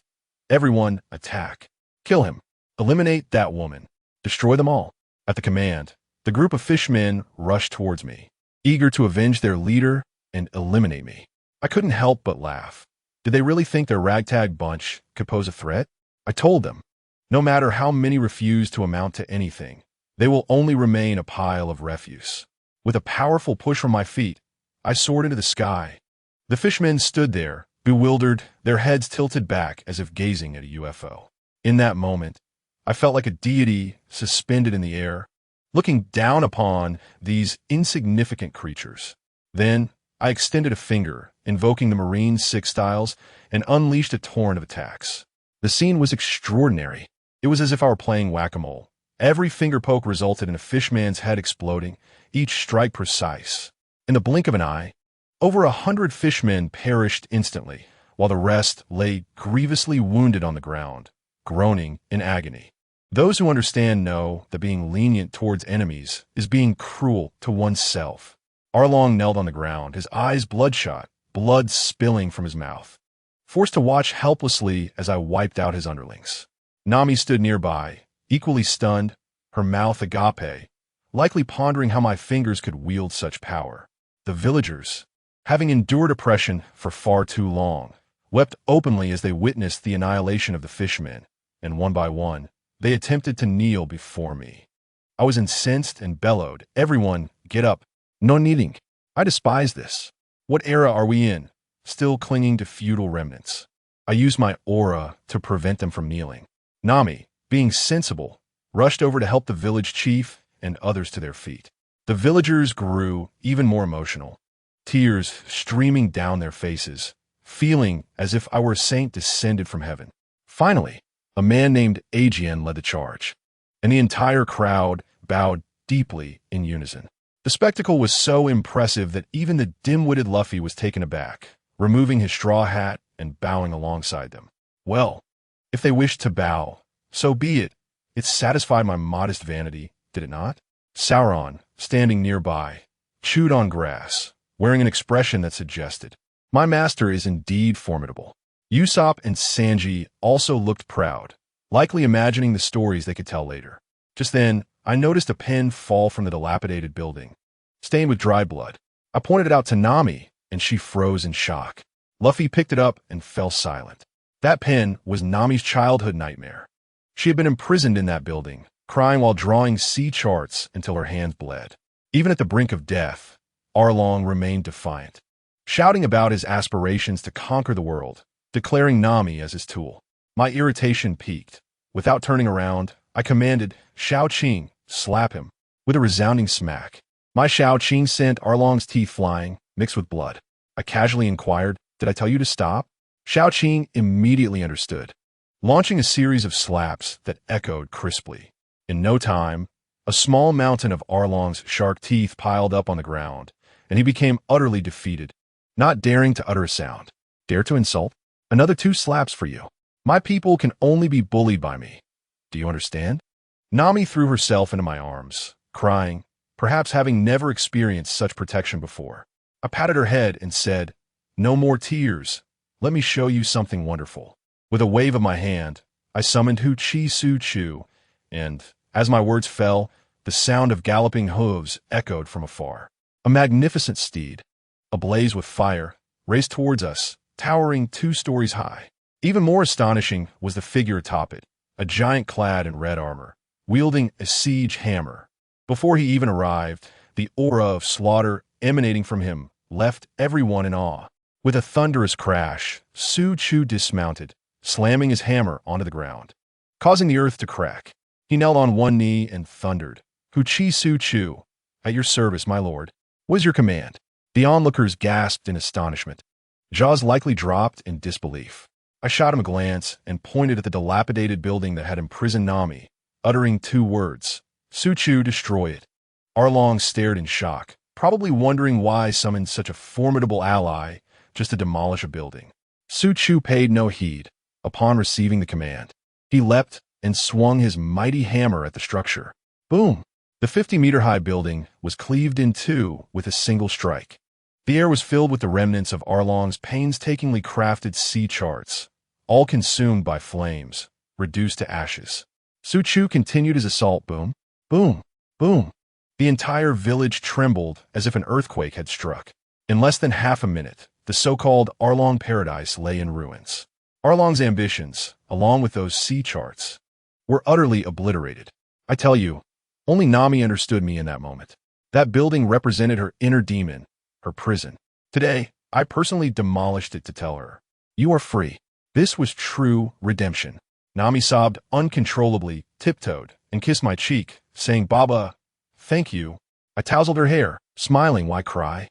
Everyone, attack. Kill him. Eliminate that woman. Destroy them all. At the command, the group of fishmen rushed towards me, eager to avenge their leader and eliminate me. I couldn't help but laugh. Did they really think their ragtag bunch could pose a threat? I told them, no matter how many refuse to amount to anything, they will only remain a pile of refuse. With a powerful push from my feet, I soared into the sky. The fishmen stood there, bewildered, their heads tilted back as if gazing at a UFO. In that moment, I felt like a deity suspended in the air, looking down upon these insignificant creatures. Then, I extended a finger, invoking the Marine Six Styles, and unleashed a torrent of attacks. The scene was extraordinary. It was as if I were playing whack-a-mole. Every finger poke resulted in a fishman's head exploding, each strike precise. In the blink of an eye, over 100 fishmen perished instantly, while the rest lay grievously wounded on the ground, groaning in agony. Those who understand know that being lenient towards enemies is being cruel to oneself. Arlong knelt on the ground, his eyes bloodshot, blood spilling from his mouth, forced to watch helplessly as I wiped out his underlings. Nami stood nearby, equally stunned, her mouth agape, likely pondering how my fingers could wield such power. The villagers, having endured oppression for far too long, wept openly as they witnessed the annihilation of the fishmen, and one by one, they attempted to kneel before me. I was incensed and bellowed, "Everyone, get up. No kneeling. I despise this. What era are we in? Still clinging to feudal remnants." I used my aura to prevent them from kneeling. Nami, being sensible, rushed over to help the village chief and others to their feet. The villagers grew even more emotional, tears streaming down their faces, feeling as if I were a saint descended from heaven. Finally, a man named Aegean led the charge, and the entire crowd bowed deeply in unison. The spectacle was so impressive that even the dim-witted Luffy was taken aback, removing his straw hat and bowing alongside them. Well, if they wished to bow, so be it. It satisfied my modest vanity, did it not? Sauron, standing nearby, chewed on grass, wearing an expression that suggested, "My master is indeed formidable." Usopp and Sanji also looked proud, likely imagining the stories they could tell later. Just then, I noticed a pen fall from the dilapidated building, stained with dried blood. I pointed it out to Nami, and she froze in shock. Luffy picked it up and fell silent. That pen was Nami's childhood nightmare. She had been imprisoned in that building, crying while drawing sea charts until her hands bled. Even at the brink of death, Arlong remained defiant, shouting about his aspirations to conquer the world, declaring Nami as his tool. My irritation peaked. Without turning around, I commanded, "Shao Qing, slap him," with a resounding smack. My Shao Qing sent Arlong's teeth flying, mixed with blood. I casually inquired, "Did I tell you to stop?" Shao Qing immediately understood, launching a series of slaps that echoed crisply. In no time, a small mountain of Arlong's shark teeth piled up on the ground, and he became utterly defeated, not daring to utter a sound. Dare to insult? Another 2 slaps for you. My people can only be bullied by me. Do you understand? Nami threw herself into my arms, crying, perhaps having never experienced such protection before. I patted her head and said, "No more tears. Let me show you something wonderful." With a wave of my hand, I summoned Hu Chi Su Chu, and, as my words fell, the sound of galloping hooves echoed from afar. A magnificent steed, ablaze with fire, raced towards us, towering 2 stories high. Even more astonishing was the figure atop it, a giant clad in red armor, wielding a siege hammer. Before he even arrived, the aura of slaughter emanating from him left everyone in awe. With a thunderous crash, Su Chu dismounted, slamming his hammer onto the ground, causing the earth to crack. He knelt on one knee and thundered, "Hu Chi Su Chu, at your service, my lord. What is your command?" The onlookers gasped in astonishment. Jaws likely dropped in disbelief. I shot him a glance and pointed at the dilapidated building that had imprisoned Nami, uttering 2 words, "Su Chu, destroy it." Arlong stared in shock, probably wondering why I summoned such a formidable ally just to demolish a building. Su Chu paid no heed. Upon receiving the command, he leapt and swung his mighty hammer at the structure. Boom! The 50-meter-high building was cleaved in 2 with a single strike. The air was filled with the remnants of Arlong's painstakingly crafted sea charts, all consumed by flames, reduced to ashes. Su Chu continued his assault. Boom, boom, boom. The entire village trembled as if an earthquake had struck. In less than half a minute, the so-called Arlong Paradise lay in ruins. Arlong's ambitions, along with those sea charts, were utterly obliterated. I tell you, only Nami understood me in that moment. That building represented her inner demon, her prison. Today, I personally demolished it to tell her, "You are free." This was true redemption. Nami sobbed uncontrollably, tiptoed, and kissed my cheek, saying, "Baba, thank you." I tousled her hair, smiling. "Why cry?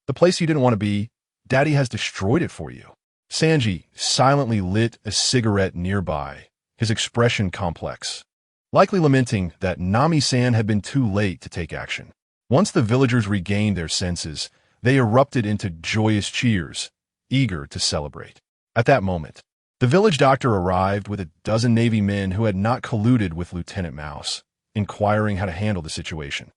The place you didn't want to be, Daddy has destroyed it for you." Sanji silently lit a cigarette nearby, his expression complex, likely lamenting that Nami-san had been too late to take action. Once the villagers regained their senses, they erupted into joyous cheers, eager to celebrate. At that moment, the village doctor arrived with a dozen Navy men who had not colluded with Lieutenant Mouse, inquiring how to handle the situation.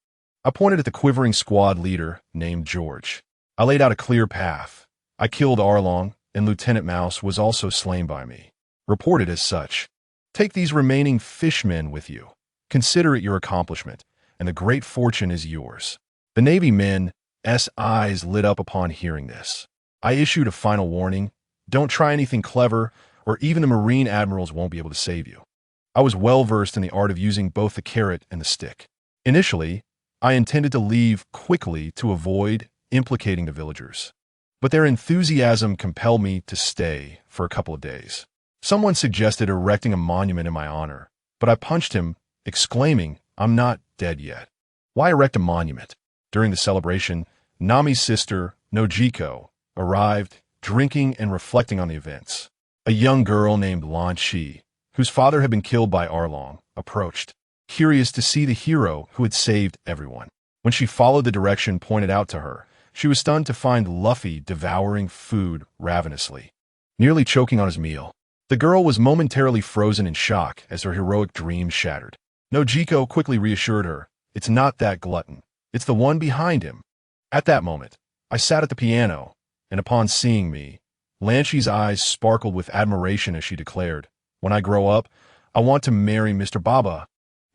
I pointed at the quivering squad leader named George. I laid out a clear path. I killed Arlong, and Lieutenant Mouse was also slain by me, reported as such. Take these remaining fishmen with you. Consider it your accomplishment, and the great fortune is yours. The Navy men's eyes lit up upon hearing this. I issued a final warning. Don't try anything clever, or even the Marine admirals won't be able to save you. I was well versed in the art of using both the carrot and the stick. Initially, I intended to leave quickly to avoid implicating the villagers, but their enthusiasm compelled me to stay for a couple of days. Someone suggested erecting a monument in my honor, but I punched him, exclaiming, "I'm not dead yet. Why erect a monument?" During the celebration, Nami's sister, Nojiko, arrived, drinking and reflecting on the events. A young girl named Lan Shi, whose father had been killed by Arlong, approached, curious to see the hero who had saved everyone. When she followed the direction pointed out to her, she was stunned to find Luffy devouring food ravenously, nearly choking on his meal. The girl was momentarily frozen in shock as her heroic dream shattered. Nojiko quickly reassured her, "It's not that glutton. It's the one behind him." At that moment, I sat at the piano, and upon seeing me, Lanshi's eyes sparkled with admiration as she declared, "When I grow up, I want to marry Mr. Baba."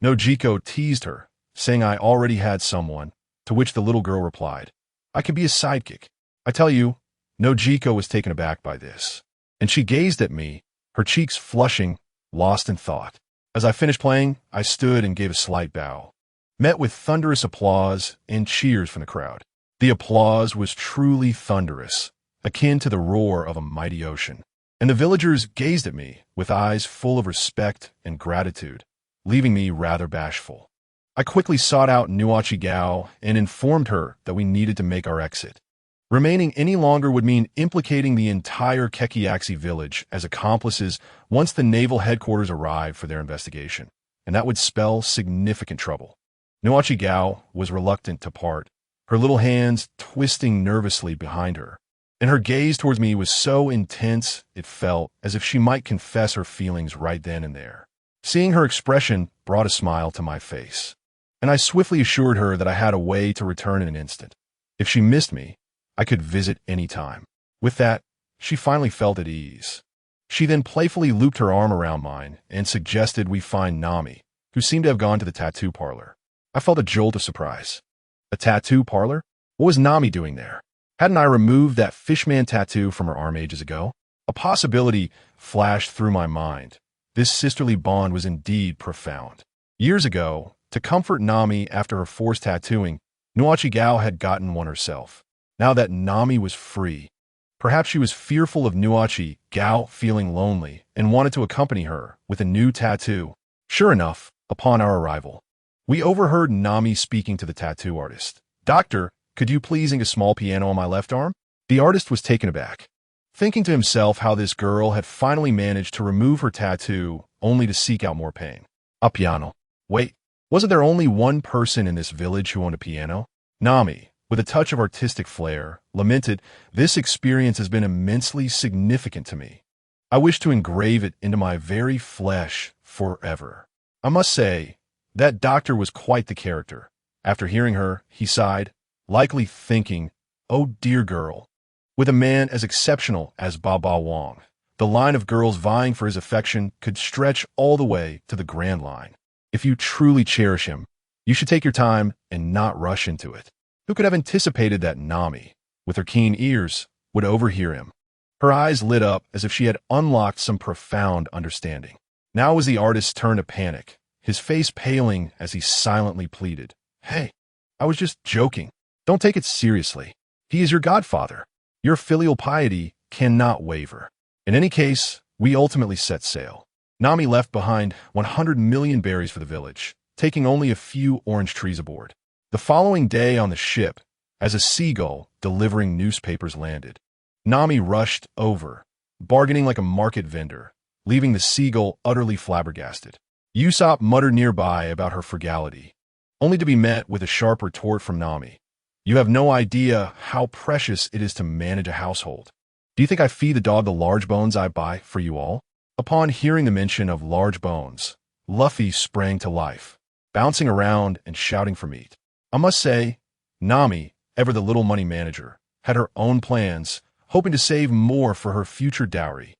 Nojiko teased her, saying I already had someone, to which the little girl replied, "I can be a sidekick." I tell you, Nojiko was taken aback by this, and she gazed at me, her cheeks flushing, lost in thought. As I finished playing, I stood and gave a slight bow, met with thunderous applause and cheers from the crowd. The applause was truly thunderous, akin to the roar of a mighty ocean. and the villagers gazed at me with eyes full of respect and gratitude, leaving me rather bashful. I quickly sought out Nuachi Gao and informed her that we needed to make our exit. Remaining any longer would mean implicating the entire Kekiaxi village as accomplices once the naval headquarters arrived for their investigation, and that would spell significant trouble. Nuachi Gao was reluctant to part, her little hands twisting nervously behind her, and her gaze towards me was so intense it felt as if she might confess her feelings right then and there. Seeing her expression brought a smile to my face, and I swiftly assured her that I had a way to return in an instant. If she missed me, I could visit any time. With that, she finally felt at ease. She then playfully looped her arm around mine and suggested we find Nami, who seemed to have gone to the tattoo parlor. I felt a jolt of surprise. A tattoo parlor? What was Nami doing there? Hadn't I removed that fishman tattoo from her arm ages ago? A possibility flashed through my mind. This sisterly bond was indeed profound. Years ago, to comfort Nami after her forced tattooing, Nuachi Gao had gotten one herself. Now that Nami was free, perhaps she was fearful of Nuachi Gao feeling lonely and wanted to accompany her with a new tattoo. Sure enough, upon our arrival, we overheard Nami speaking to the tattoo artist. "Doctor, could you please ink a small piano on my left arm?" The artist was taken aback, thinking to himself how this girl had finally managed to remove her tattoo only to seek out more pain. A piano. Wait, wasn't there only one person in this village who owned a piano? Nami, with a touch of artistic flair, lamented, "This experience has been immensely significant to me. I wish to engrave it into my very flesh forever." I must say, that doctor was quite the character. After hearing her, he sighed, likely thinking, "Oh dear girl." With a man as exceptional as Baba Wong, the line of girls vying for his affection could stretch all the way to the Grand Line. If you truly cherish him, you should take your time and not rush into it. Who could have anticipated that Nami, with her keen ears, would overhear him? Her eyes lit up as if she had unlocked some profound understanding. Now was the artist's turn to panic, his face paling as he silently pleaded, "Hey, I was just joking. Don't take it seriously. He is your godfather. Your filial piety cannot waver." In any case, we ultimately set sail. Nami left behind 100 million berries for the village, taking only a few orange trees aboard. The following day on the ship, as a seagull delivering newspapers landed, Nami rushed over, bargaining like a market vendor, leaving the seagull utterly flabbergasted. Usopp muttered nearby about her frugality, only to be met with a sharp retort from Nami. "You have no idea how precious it is to manage a household. Do you think I feed the dog the large bones I buy for you all?" Upon hearing the mention of large bones, Luffy sprang to life, bouncing around and shouting for meat. I must say, Nami, ever the little money manager, had her own plans, hoping to save more for her future dowry.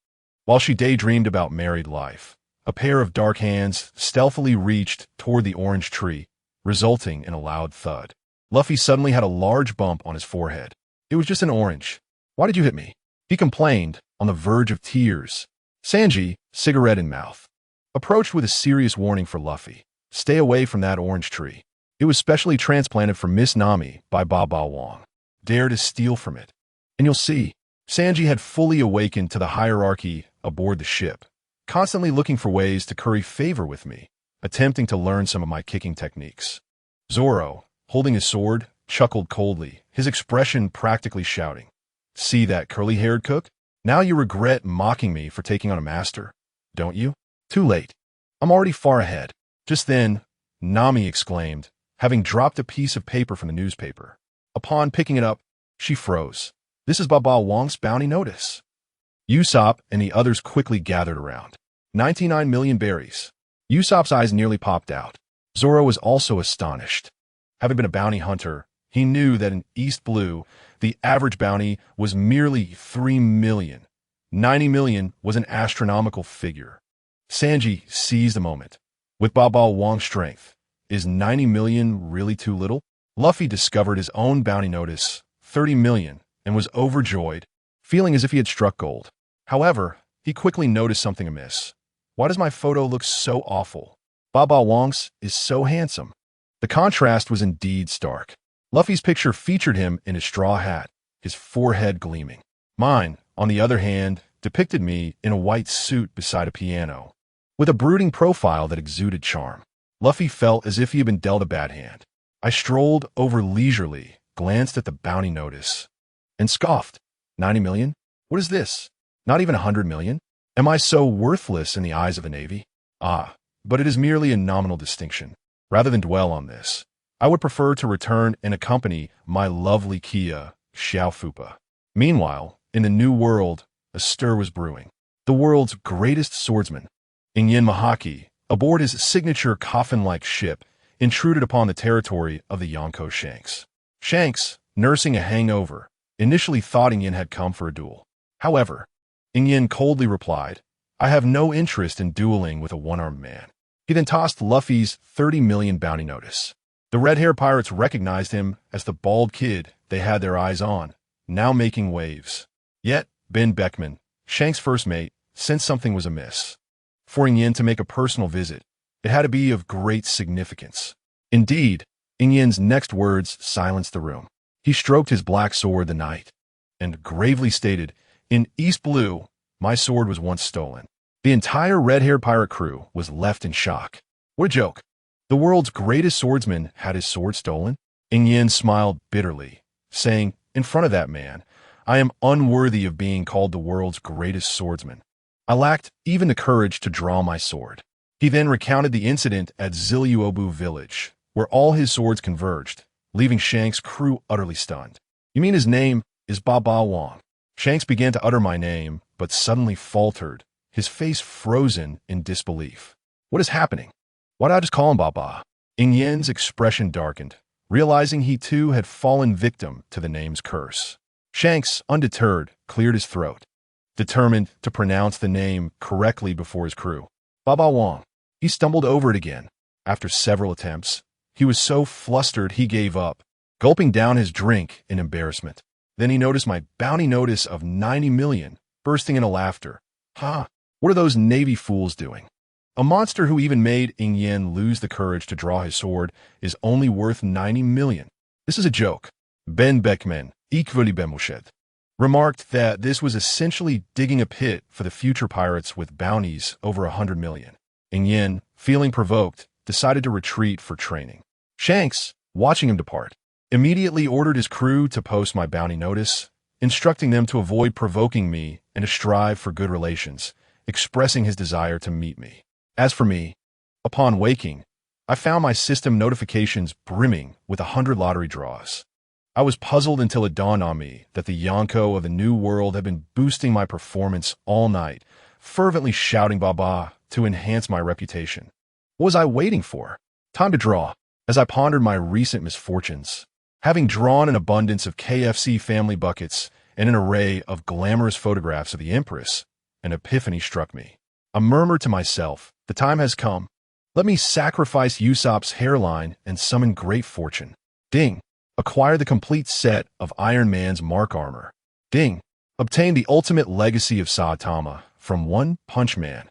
While she daydreamed about married life, a pair of dark hands stealthily reached toward the orange tree, resulting in a loud thud. Luffy suddenly had a large bump on his forehead. "It was just an orange. Why did you hit me?" he complained, on the verge of tears. Sanji, cigarette in mouth, approached with a serious warning for Luffy. "Stay away from that orange tree. It was specially transplanted for Miss Nami by Baba Wong. Dare to steal from it, and you'll see." Sanji had fully awakened to the hierarchy aboard the ship, constantly looking for ways to curry favor with me, attempting to learn some of my kicking techniques. Zoro, holding his sword, chuckled coldly, his expression practically shouting, "See that curly-haired cook? Now you regret mocking me for taking on a master, don't you? Too late. I'm already far ahead." Just then, Nami exclaimed, having dropped a piece of paper from the newspaper. Upon picking it up, she froze. "This is Baba Wong's bounty notice." Usopp and the others quickly gathered around. 99 million berries. Usopp's eyes nearly popped out. Zoro was also astonished. Having been a bounty hunter, he knew that in East Blue, the average bounty was merely 3 million. 90 million was an astronomical figure. Sanji seized the moment. With Baba Wong's strength, is 90 million really too little? Luffy discovered his own bounty notice, 30 million, and was overjoyed, feeling as if he had struck gold. However, he quickly noticed something amiss. Why does my photo look so awful? Baba Wong's is so handsome. The contrast was indeed stark. Luffy's picture featured him in his straw hat, his forehead gleaming. Mine, on the other hand, depicted me in a white suit beside a piano, with a brooding profile that exuded charm. Luffy felt as if he had been dealt a bad hand. I strolled over leisurely, glanced at the bounty notice, and scoffed. 90 million? What is this? Not even 100 million? Am I so worthless in the eyes of the Navy? Ah, but it is merely a nominal distinction. Rather than dwell on this, I would prefer to return and accompany my lovely Kia, Xiaofupa. Meanwhile, in the New World, a stir was brewing. The world's greatest swordsman, Mihawk, aboard his signature coffin-like ship, intruded upon the territory of the Yonko Shanks. Shanks, nursing a hangover, initially thought Yin had come for a duel. However, Yin coldly replied, "I have no interest in dueling with a one-armed man." He then tossed Luffy's 30 million bounty notice. The red-haired pirates recognized him as the bald kid they had their eyes on, now making waves. Yet, Ben Beckman, Shanks' first mate, sensed something was amiss. For Yin to make a personal visit, it had to be of great significance. Indeed, Yin's next words silenced the room. He stroked his black sword the night, and gravely stated, "In East Blue, my sword was once stolen." The entire red-haired pirate crew was left in shock. What a joke. The world's greatest swordsman had his sword stolen? Yin smiled bitterly, saying, "In front of that man, I am unworthy of being called the world's greatest swordsman. I lacked even the courage to draw my sword." He then recounted the incident at Ziliuobu village, where all his swords converged, leaving Shanks' crew utterly stunned. "You mean his name is Baba Wong?" Shanks began to utter my name, but suddenly faltered, his face frozen in disbelief. "What is happening? Why did I just call him Baba?" Yin's expression darkened, realizing he too had fallen victim to the name's curse. Shanks, undeterred, cleared his throat, determined to pronounce the name correctly before his crew. "Baba Wong." He stumbled over it again. After several attempts, he was so flustered he gave up, gulping down his drink in embarrassment. Then he noticed my bounty notice of 90 million, bursting into laughter. "Ha! What are those Navy fools doing? A monster who even made Yin lose the courage to draw his sword is only worth 90 million. This is a joke." Ben Beckman, equally bemushed, remarked that this was essentially digging a pit for the future pirates with bounties over 100 million. Yin, feeling provoked, decided to retreat for training. Shanks, watching him depart, immediately ordered his crew to post my bounty notice, instructing them to avoid provoking me and to strive for good relations, expressing his desire to meet me. As for me, upon waking, I found my system notifications brimming with 100 lottery draws. I was puzzled until it dawned on me that the Yonko of the New World had been boosting my performance all night, fervently shouting Baba to enhance my reputation. What was I waiting for? Time to draw. As I pondered my recent misfortunes, having drawn an abundance of KFC family buckets and an array of glamorous photographs of the Empress, an epiphany struck me. I murmured to myself, "The time has come. Let me sacrifice Usopp's hairline and summon great fortune." Ding. Acquire the complete set of Iron Man's Mark armor. Ding. Obtain the ultimate legacy of Saitama from One Punch Man.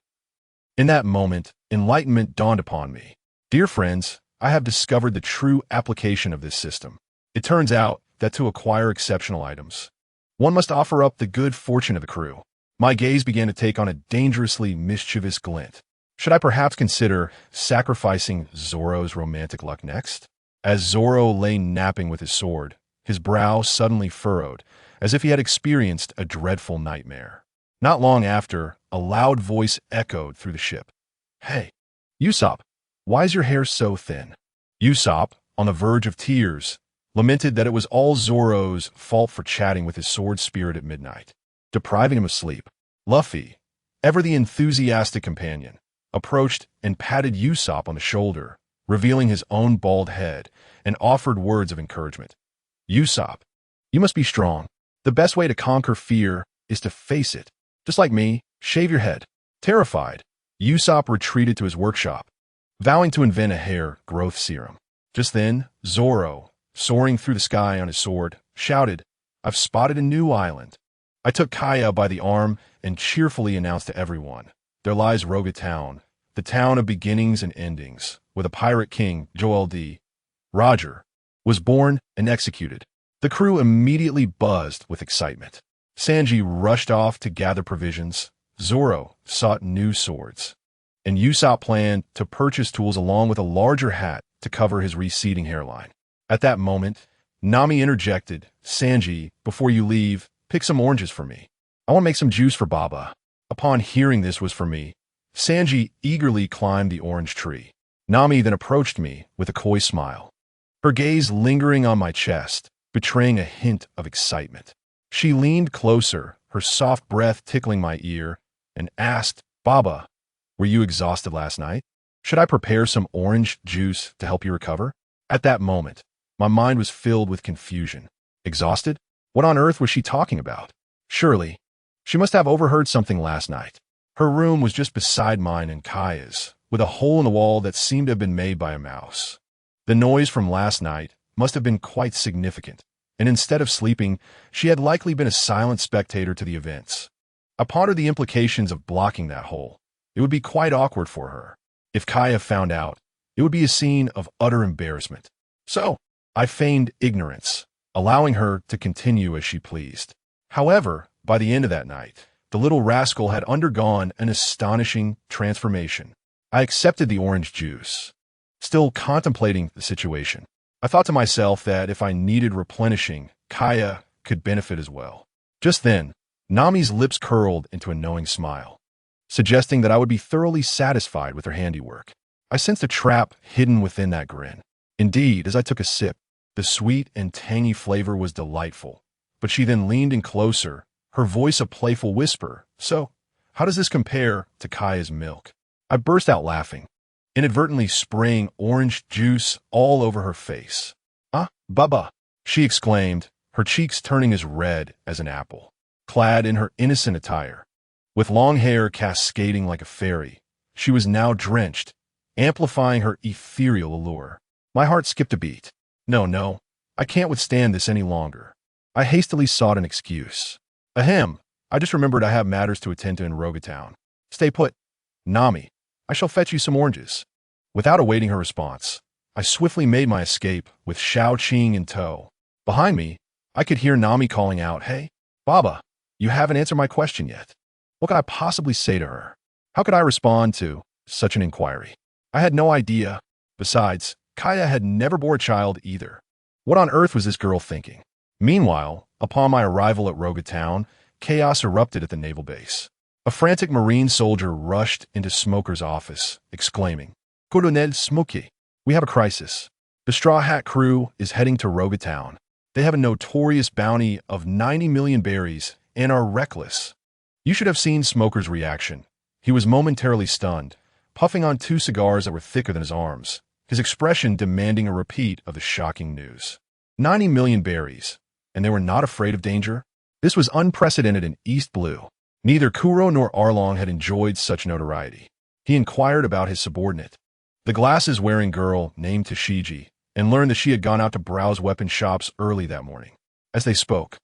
In that moment, enlightenment dawned upon me. Dear friends, I have discovered the true application of this system. It turns out that to acquire exceptional items, one must offer up the good fortune of the crew. My gaze began to take on a dangerously mischievous glint. Should I perhaps consider sacrificing Zoro's romantic luck next? As Zoro lay napping with his sword, his brow suddenly furrowed, as if he had experienced a dreadful nightmare. Not long after, a loud voice echoed through the ship. "Hey, Usopp, why is your hair so thin?" Usopp, on the verge of tears, lamented that it was all Zoro's fault for chatting with his sword spirit at midnight, depriving him of sleep. Luffy, ever the enthusiastic companion, approached and patted Usopp on the shoulder, revealing his own bald head, and offered words of encouragement. "Usopp, you must be strong. The best way to conquer fear is to face it. Just like me, shave your head." Terrified, Usopp retreated to his workshop, vowing to invent a hair growth serum. Just then, Zoro, soaring through the sky on his sword, shouted, "I've spotted a new island." I took Kaya by the arm and cheerfully announced to everyone, "There lies Roga Town, the town of beginnings and endings, where the pirate king, Joel D. Roger, was born and executed." The crew immediately buzzed with excitement. Sanji rushed off to gather provisions. Zoro sought new swords. And Usopp planned to purchase tools along with a larger hat to cover his receding hairline. At that moment, Nami interjected, "Sanji, before you leave, pick some oranges for me. I want to make some juice for Baba." Upon hearing this was for me, Sanji eagerly climbed the orange tree. Nami then approached me with a coy smile, her gaze lingering on my chest, betraying a hint of excitement. She leaned closer, her soft breath tickling my ear, and asked, "Baba, were you exhausted last night? Should I prepare some orange juice to help you recover?" At that moment, my mind was filled with confusion. Exhausted? What on earth was she talking about? Surely, she must have overheard something last night. Her room was just beside mine and Kaya's, with a hole in the wall that seemed to have been made by a mouse. The noise from last night must have been quite significant, and instead of sleeping, she had likely been a silent spectator to the events. I pondered the implications of blocking that hole. It would be quite awkward for her. If Kaya found out, it would be a scene of utter embarrassment. So, I feigned ignorance, allowing her to continue as she pleased. However, by the end of that night, the little rascal had undergone an astonishing transformation. I accepted the orange juice, still contemplating the situation. I thought to myself that if I needed replenishing, Kaya could benefit as well. Just then, Nami's lips curled into a knowing smile, suggesting that I would be thoroughly satisfied with her handiwork. I sensed a trap hidden within that grin. Indeed, as I took a sip, the sweet and tangy flavor was delightful. But she then leaned in closer, her voice a playful whisper. "So, how does this compare to Kaya's milk?" I burst out laughing, inadvertently spraying orange juice all over her face. "Ah, Baba," she exclaimed, her cheeks turning as red as an apple. Clad in her innocent attire, with long hair cascading like a fairy, she was now drenched, amplifying her ethereal allure. My heart skipped a beat. No, I can't withstand this any longer. I hastily sought an excuse. Ahem, I just remembered I have matters to attend to in Rogatown. Stay put. Nami, I shall fetch you some oranges. Without awaiting her response, I swiftly made my escape with Shao Qing in tow. Behind me, I could hear Nami calling out, "Hey, Baba, you haven't answered my question yet." What could I possibly say to her? How could I respond to such an inquiry? I had no idea. Besides, Kaya had never bore a child either. What on earth was this girl thinking? Meanwhile, upon my arrival at Rogatown, chaos erupted at the naval base. A frantic Marine soldier rushed into Smoker's office, exclaiming, "Colonel Smokey, we have a crisis. The Straw Hat crew is heading to Rogatown. They have a notorious bounty of 90 million berries and are reckless." You should have seen Smoker's reaction. He was momentarily stunned, puffing on 2 cigars that were thicker than his arms, his expression demanding a repeat of the shocking news. 90 million berries, and they were not afraid of danger? This was unprecedented in East Blue. Neither Kuro nor Arlong had enjoyed such notoriety. He inquired about his subordinate, the glasses-wearing girl named Tashiji, and learned that she had gone out to browse weapon shops early that morning. As they spoke,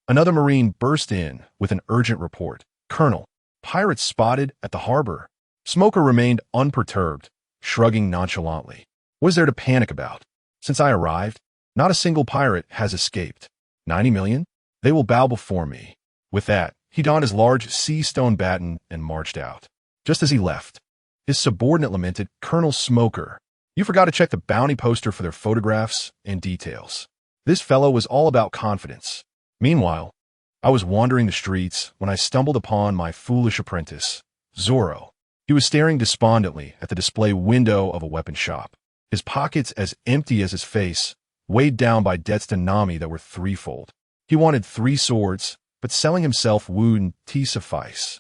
another Marine burst in with an urgent report. "Colonel, pirates spotted at the harbor." Smoker remained unperturbed, shrugging nonchalantly. What is there to panic about? Since I arrived, not a single pirate has escaped. 90 million? They will bow before me. With that, he donned his large sea-stone baton and marched out. Just as he left, his subordinate lamented, "Colonel Smoker, you forgot to check the bounty poster for their photographs and details." This fellow was all about confidence. Meanwhile, I was wandering the streets when I stumbled upon my foolish apprentice, Zoro. He was staring despondently at the display window of a weapon shop, his pockets as empty as his face, weighed down by debts to Nami that were threefold. He wanted 3 swords, but selling himself wouldn't suffice.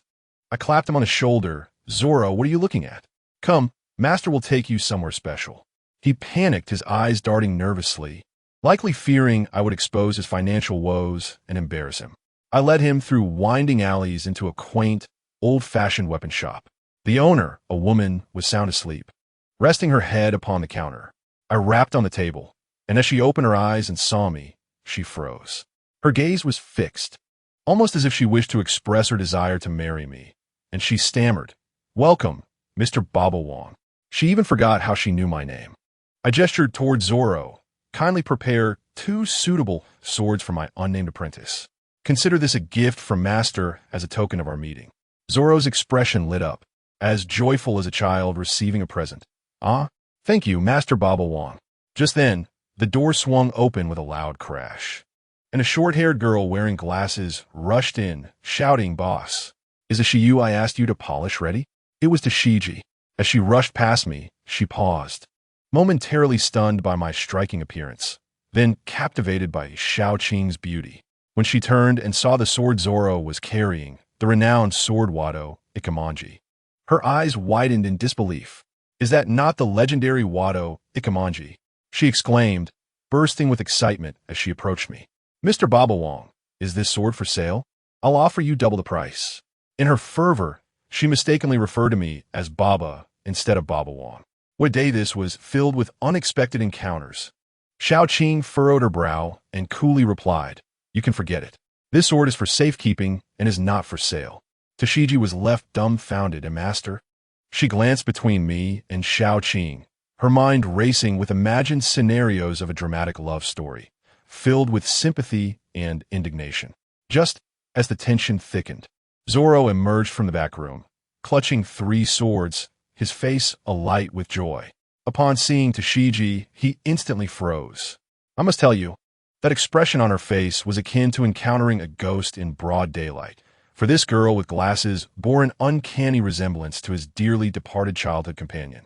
I clapped him on the shoulder. "Zoro, what are you looking at? Come, master will take you somewhere special." He panicked, his eyes darting nervously, likely fearing I would expose his financial woes and embarrass him. I led him through winding alleys into a quaint, old-fashioned weapon shop. The owner, a woman, was sound asleep, resting her head upon the counter. I rapped on the table, and as she opened her eyes and saw me, she froze. Her gaze was fixed, almost as if she wished to express her desire to marry me, and she stammered, "Welcome, Mr. Baba Wong." She even forgot how she knew my name. I gestured toward Zoro. "Kindly prepare 2 suitable swords for my unnamed apprentice." Consider this a gift from Master as a token of our meeting. Zoro's expression lit up, as joyful as a child receiving a present. Ah, thank you, Master Baba Wong. Just then, the door swung open with a loud crash, and a short-haired girl wearing glasses rushed in, shouting, "Boss, is the Shiyu I asked you to polish ready?" It was to Shiji. As she rushed past me, she paused, momentarily stunned by my striking appearance, then captivated by Xiao Qing's beauty. When she turned and saw the sword Zoro was carrying, the renowned sword Wado Ikemonji, her eyes widened in disbelief. "Is that not the legendary Wado Ikemonji?" she exclaimed, bursting with excitement as she approached me. "Mr. Baba Wong, is this sword for sale? I'll offer you double the price." In her fervor, she mistakenly referred to me as Baba instead of Baba Wong. What day this was filled with unexpected encounters. Xiao Qing furrowed her brow and coolly replied, "You can forget it. This sword is for safekeeping and is not for sale." Tashiji was left dumbfounded. "And Master?" She glanced between me and Xiao Qing, her mind racing with imagined scenarios of a dramatic love story, filled with sympathy and indignation. Just as the tension thickened, Zoro emerged from the back room, clutching 3 swords, his face alight with joy. Upon seeing Tashiji, he instantly froze. I must tell you, that expression on her face was akin to encountering a ghost in broad daylight, for this girl with glasses bore an uncanny resemblance to his dearly departed childhood companion.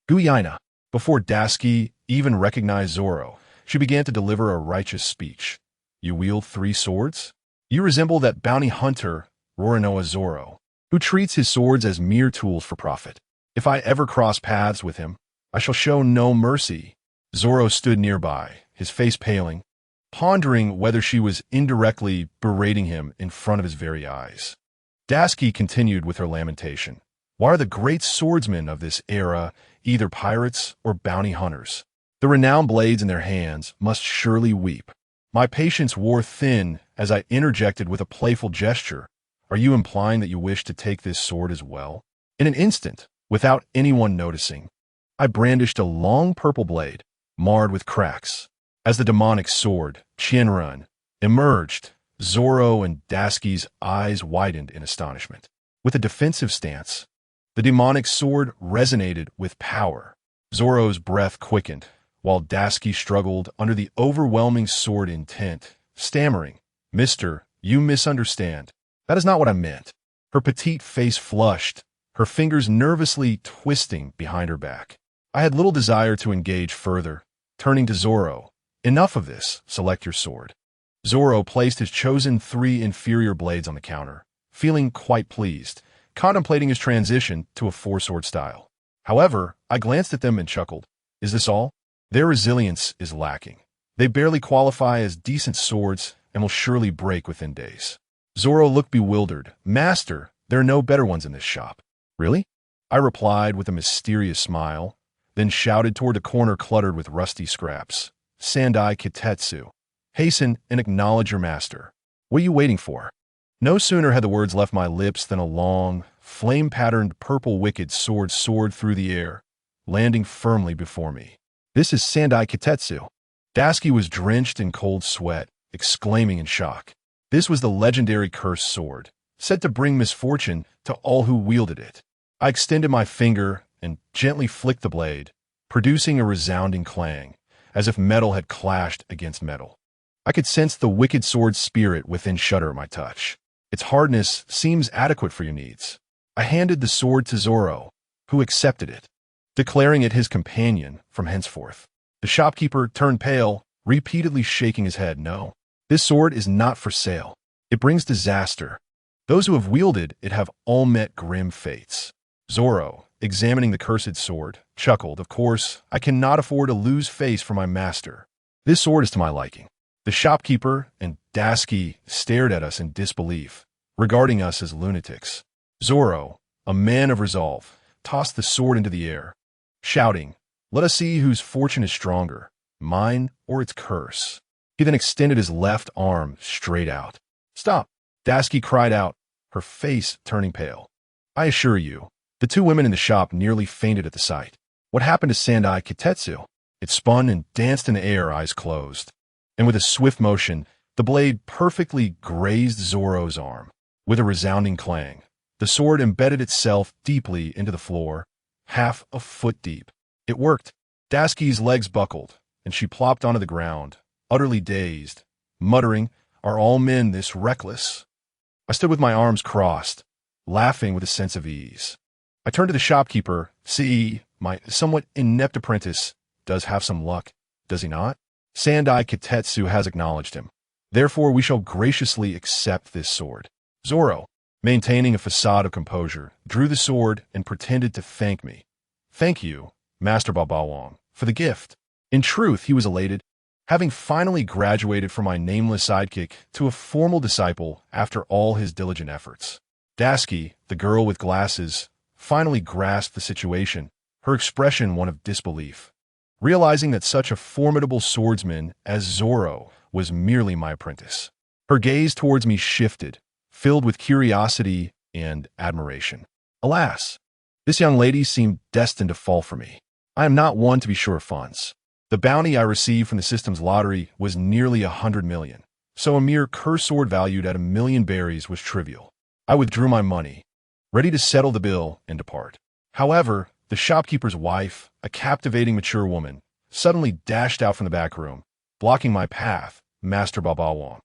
Guyaina. Before Dasky even recognized Zoro, she began to deliver a righteous speech. "You wield 3 swords? You resemble that bounty hunter, Roronoa Zoro, who treats his swords as mere tools for profit. If I ever cross paths with him, I shall show no mercy." Zoro stood nearby, his face paling, pondering whether she was indirectly berating him in front of his very eyes. Dasky continued with her lamentation. "Why are the great swordsmen of this era either pirates or bounty hunters? The renowned blades in their hands must surely weep." My patience wore thin as I interjected with a playful gesture. "Are you implying that you wish to take this sword as well?" In an instant, without anyone noticing, I brandished a long purple blade, marred with cracks. As the demonic sword, Qianrun, emerged, Zoro and Dasky's eyes widened in astonishment. With a defensive stance, the demonic sword resonated with power. Zoro's breath quickened, while Dasky struggled under the overwhelming sword intent, stammering, "Mister, you misunderstand. That is not what I meant." Her petite face flushed, her fingers nervously twisting behind her back. I had little desire to engage further, turning to Zoro. "Enough of this, select your sword." Zoro placed his chosen 3 inferior blades on the counter, feeling quite pleased, contemplating his transition to a 4-sword style. However, I glanced at them and chuckled. Is this all? Their resilience is lacking. They barely qualify as decent swords and will surely break within days. Zoro looked bewildered. "Master, there are no better ones in this shop." "Really?" I replied with a mysterious smile, then shouted toward a corner cluttered with rusty scraps. "Sandai Kitetsu, hasten and acknowledge your master. What are you waiting for?" No sooner had the words left my lips than a long, flame-patterned purple wicked sword soared through the air, landing firmly before me. "This is Sandai Kitetsu." Dasky was drenched in cold sweat, exclaiming in shock. This was the legendary cursed sword, said to bring misfortune to all who wielded it. I extended my finger and gently flicked the blade, producing a resounding clang, as if metal had clashed against metal. I could sense the wicked sword's spirit within shudder at my touch. "Its hardness seems adequate for your needs." I handed the sword to Zoro, who accepted it, declaring it his companion from henceforth. The shopkeeper turned pale, repeatedly shaking his head. "No, this sword is not for sale. It brings disaster. Those who have wielded it have all met grim fates." Zoro, examining the cursed sword, chuckled. "Of course, I cannot afford to lose face for my master. This sword is to my liking." The shopkeeper and Dasky stared at us in disbelief, regarding us as lunatics. Zoro, a man of resolve, tossed the sword into the air, shouting, "Let us see whose fortune is stronger, mine or its curse." He then extended his left arm straight out. "Stop!" Dasky cried out, her face turning pale. I assure you, the 2 women in the shop nearly fainted at the sight. What happened to Sandai Kitetsu? It spun and danced in the air, eyes closed, and with a swift motion, The blade perfectly grazed Zoro's arm. With a resounding clang, the sword embedded itself deeply into the floor, half a foot deep. It worked. Daski's legs buckled, and she plopped onto the ground, utterly dazed, muttering, "Are all men this reckless?" I stood with my arms crossed, laughing with a sense of ease. I turned to the shopkeeper. "See, my somewhat inept apprentice does have some luck, does he not? Sandai Kitetsu has acknowledged him. Therefore we shall graciously accept this sword." Zoro, maintaining a facade of composure, drew the sword and pretended to thank me. "Thank you, Master Babawang, for the gift." In truth, he was elated, having finally graduated from my nameless sidekick to a formal disciple after all his diligent efforts. Daski, the girl with glasses, finally grasped the situation, her expression one of disbelief. Realizing that such a formidable swordsman as Zoro was merely my apprentice, her gaze towards me shifted, filled with curiosity and admiration. Alas, this young lady seemed destined to fall for me. I am not one to be sure of funds. The bounty I received from the system's lottery was nearly 100 million, so a mere curse sword valued at 1,000,000 berries was trivial. I withdrew my money, ready to settle the bill and depart. However, the shopkeeper's wife, a captivating mature woman, suddenly dashed out from the back room, blocking my path. "Master Babawang,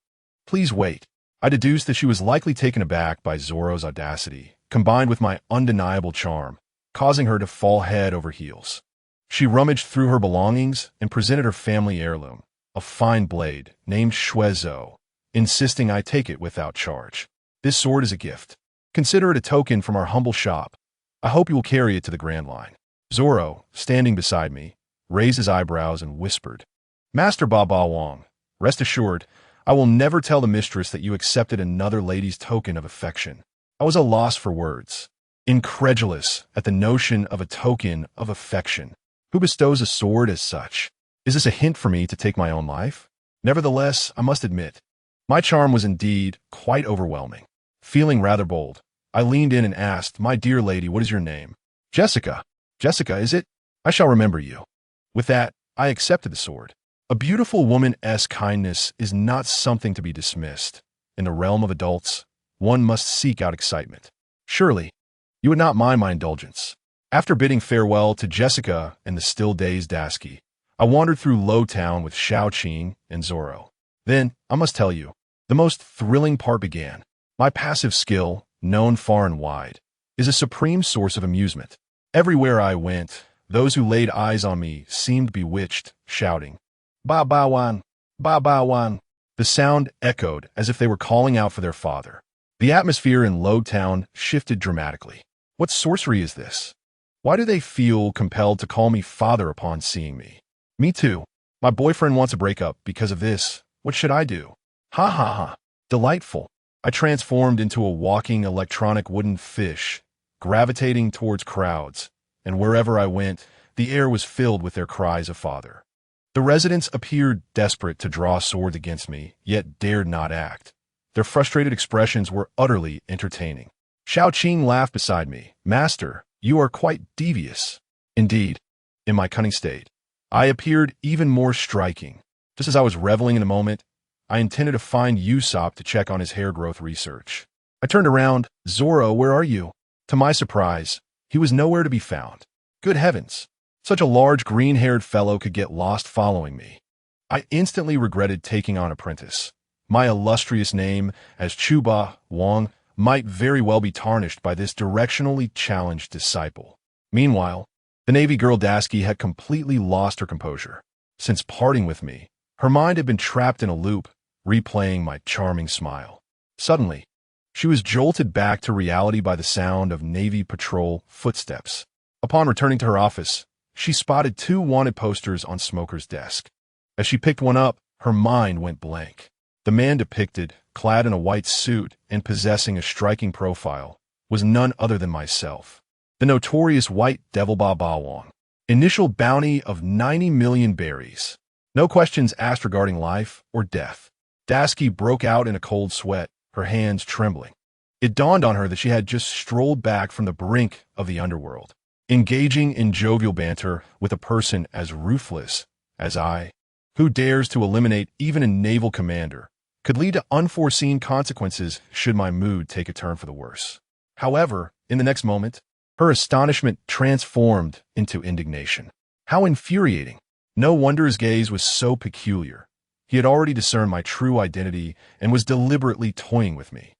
please wait." I deduced that she was likely taken aback by Zoro's audacity, combined with my undeniable charm, causing her to fall head over heels. She rummaged through her belongings and presented her family heirloom, a fine blade named Shuezo, insisting I take it without charge. "This sword is a gift. Consider it a token from our humble shop. I hope you will carry it to the Grand Line." Zoro, standing beside me, raised his eyebrows and whispered, "Master Babawang, rest assured, I will never tell the mistress that you accepted another lady's token of affection." I was at a loss for words, incredulous at the notion of a token of affection. Who bestows a sword as such? Is this a hint for me to take my own life? Nevertheless, I must admit, my charm was indeed quite overwhelming. Feeling rather bold, I leaned in and asked, "My dear lady, what is your name?" "Jessica." "Jessica, is it? I shall remember you." With that, I accepted the sword. A beautiful woman's kindness is not something to be dismissed. In the realm of adults, one must seek out excitement. Surely, you would not mind my indulgence. After bidding farewell to Jessica and the still dazed Daski, I wandered through Low Town with Xiaoqing and Zoro. Then, I must tell you, the most thrilling part began. My passive skill, known far and wide, is a supreme source of amusement. Everywhere I went, those who laid eyes on me seemed bewitched, shouting, "Ba Ba Wan! Ba Ba Wan!" The sound echoed as if they were calling out for their father. The atmosphere in Low Town shifted dramatically. What sorcery is this? Why do they feel compelled to call me father upon seeing me? Me too. My boyfriend wants a breakup because of this. What should I do? Ha ha ha. Delightful. I transformed into a walking electronic wooden fish, gravitating towards crowds, and wherever I went, the air was filled with their cries of father. The residents appeared desperate to draw swords against me, yet dared not act. Their frustrated expressions were utterly entertaining. Xiaoqing laughed beside me. "Master, you are quite devious." Indeed, in my cunning state, I appeared even more striking. Just as I was reveling in the moment, I intended to find Usopp to check on his hair growth research. I turned around. "Zoro, where are you?" To my surprise, he was nowhere to be found. Good heavens, such a large green-haired fellow could get lost following me. I instantly regretted taking on apprentice. My illustrious name as Chuba Wang might very well be tarnished by this directionally challenged disciple. Meanwhile, the Navy girl Daski had completely lost her composure. Since parting with me, her mind had been trapped in a loop, replaying my charming smile. Suddenly, she was jolted back to reality by the sound of Navy patrol footsteps. Upon returning to her office, she spotted 2 wanted posters on Smoker's desk. As she picked one up, her mind went blank. The man depicted, clad in a white suit and possessing a striking profile, was none other than myself, the notorious White Devil Babawang. Initial bounty of 90 million berries. No questions asked regarding life or death. Daski broke out in a cold sweat, her hands trembling. It dawned on her that she had just strolled back from the brink of the underworld, engaging in jovial banter with a person as ruthless as I, who dares to eliminate even a naval commander could lead to unforeseen consequences should my mood take a turn for the worse. However, in the next moment, her astonishment transformed into indignation. How infuriating! No wonder his gaze was so peculiar. He had already discerned my true identity and was deliberately toying with me.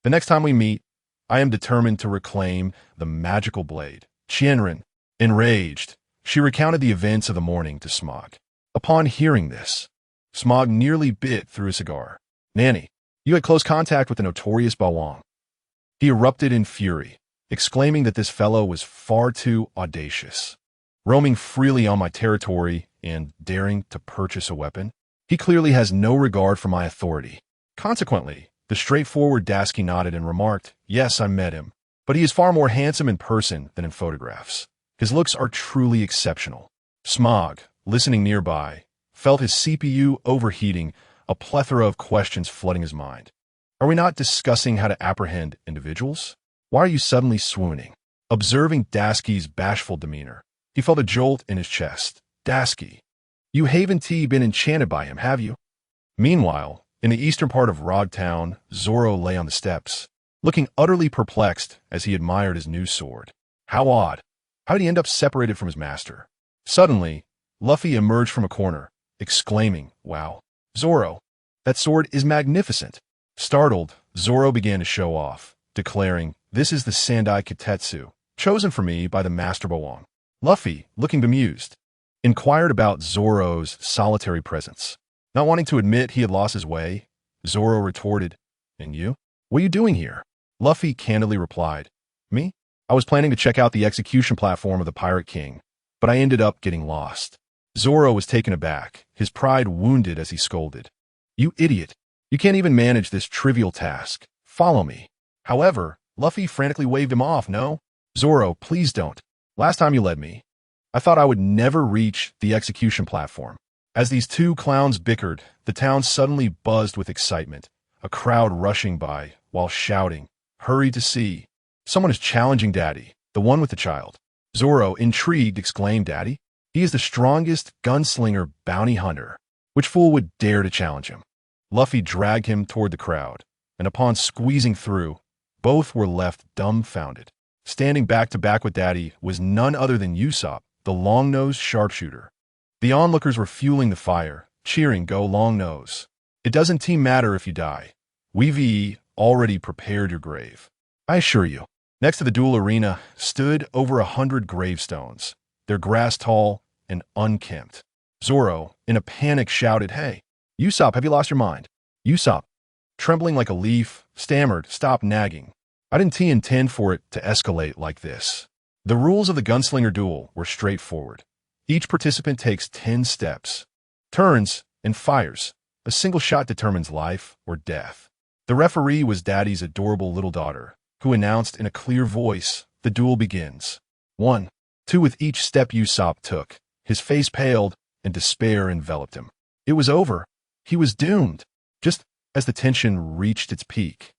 The next time we meet, I am determined to reclaim the magical blade. Qianren, enraged, she recounted the events of the morning to Smog. Upon hearing this, Smog nearly bit through a cigar. Nanny, you had close contact with the notorious Bawang. He erupted in fury, exclaiming that this fellow was far too audacious. Roaming freely on my territory and daring to purchase a weapon, he clearly has no regard for my authority. Consequently, the straightforward Dasky nodded and remarked, yes, I met him, but he is far more handsome in person than in photographs. His looks are truly exceptional. Smog, listening nearby, felt his CPU overheating, a plethora of questions flooding his mind. Are we not discussing how to apprehend individuals? Why are you suddenly swooning? Observing Dasky's bashful demeanor, he felt a jolt in his chest. Dasky, you haven't been enchanted by him, have you? Meanwhile, in the eastern part of Rogtown, Zoro lay on the steps, looking utterly perplexed as he admired his new sword. How odd. How did he end up separated from his master? Suddenly, Luffy emerged from a corner, exclaiming, wow, Zoro, that sword is magnificent. Startled, Zoro began to show off, declaring, this is the Sandai Kitetsu, chosen for me by the Master Bawang. Luffy, looking bemused, inquired about Zoro's solitary presence. Not wanting to admit he had lost his way, Zoro retorted, and you? What are you doing here? Luffy candidly replied, me? I was planning to check out the execution platform of the Pirate King, but I ended up getting lost. Zoro was taken aback, his pride wounded as he scolded. You idiot! You can't even manage this trivial task. Follow me. However, Luffy frantically waved him off. No? Zoro, please don't. Last time you led me, I thought I would never reach the execution platform. As these two clowns bickered, the town suddenly buzzed with excitement, a crowd rushing by while shouting, hurry to see. Someone is challenging Daddy, the one with the child. Zoro, intrigued, exclaimed, Daddy? He is the strongest gunslinger bounty hunter. Which fool would dare to challenge him? Luffy dragged him toward the crowd, and upon squeezing through, both were left dumbfounded. Standing back to back with Daddy was none other than Usopp, the long-nosed sharpshooter. The onlookers were fueling the fire, cheering, go Long-Nose. It doesn't matter if you die. We've already prepared your grave. I assure you. Next to the duel arena stood over 100 gravestones, their grass tall and unkempt. Zoro, in a panic, shouted, hey, Usopp, have you lost your mind? Usopp, trembling like a leaf, stammered, stop nagging. I didn't intend for it to escalate like this. The rules of the gunslinger duel were straightforward. Each participant takes 10 steps, turns, and fires. A single shot determines life or death. The referee was Daddy's adorable little daughter, who announced in a clear voice, the duel begins. 1, 2 with each step Usopp took. His face paled, and despair enveloped him. It was over. He was doomed. Just as the tension reached its peak,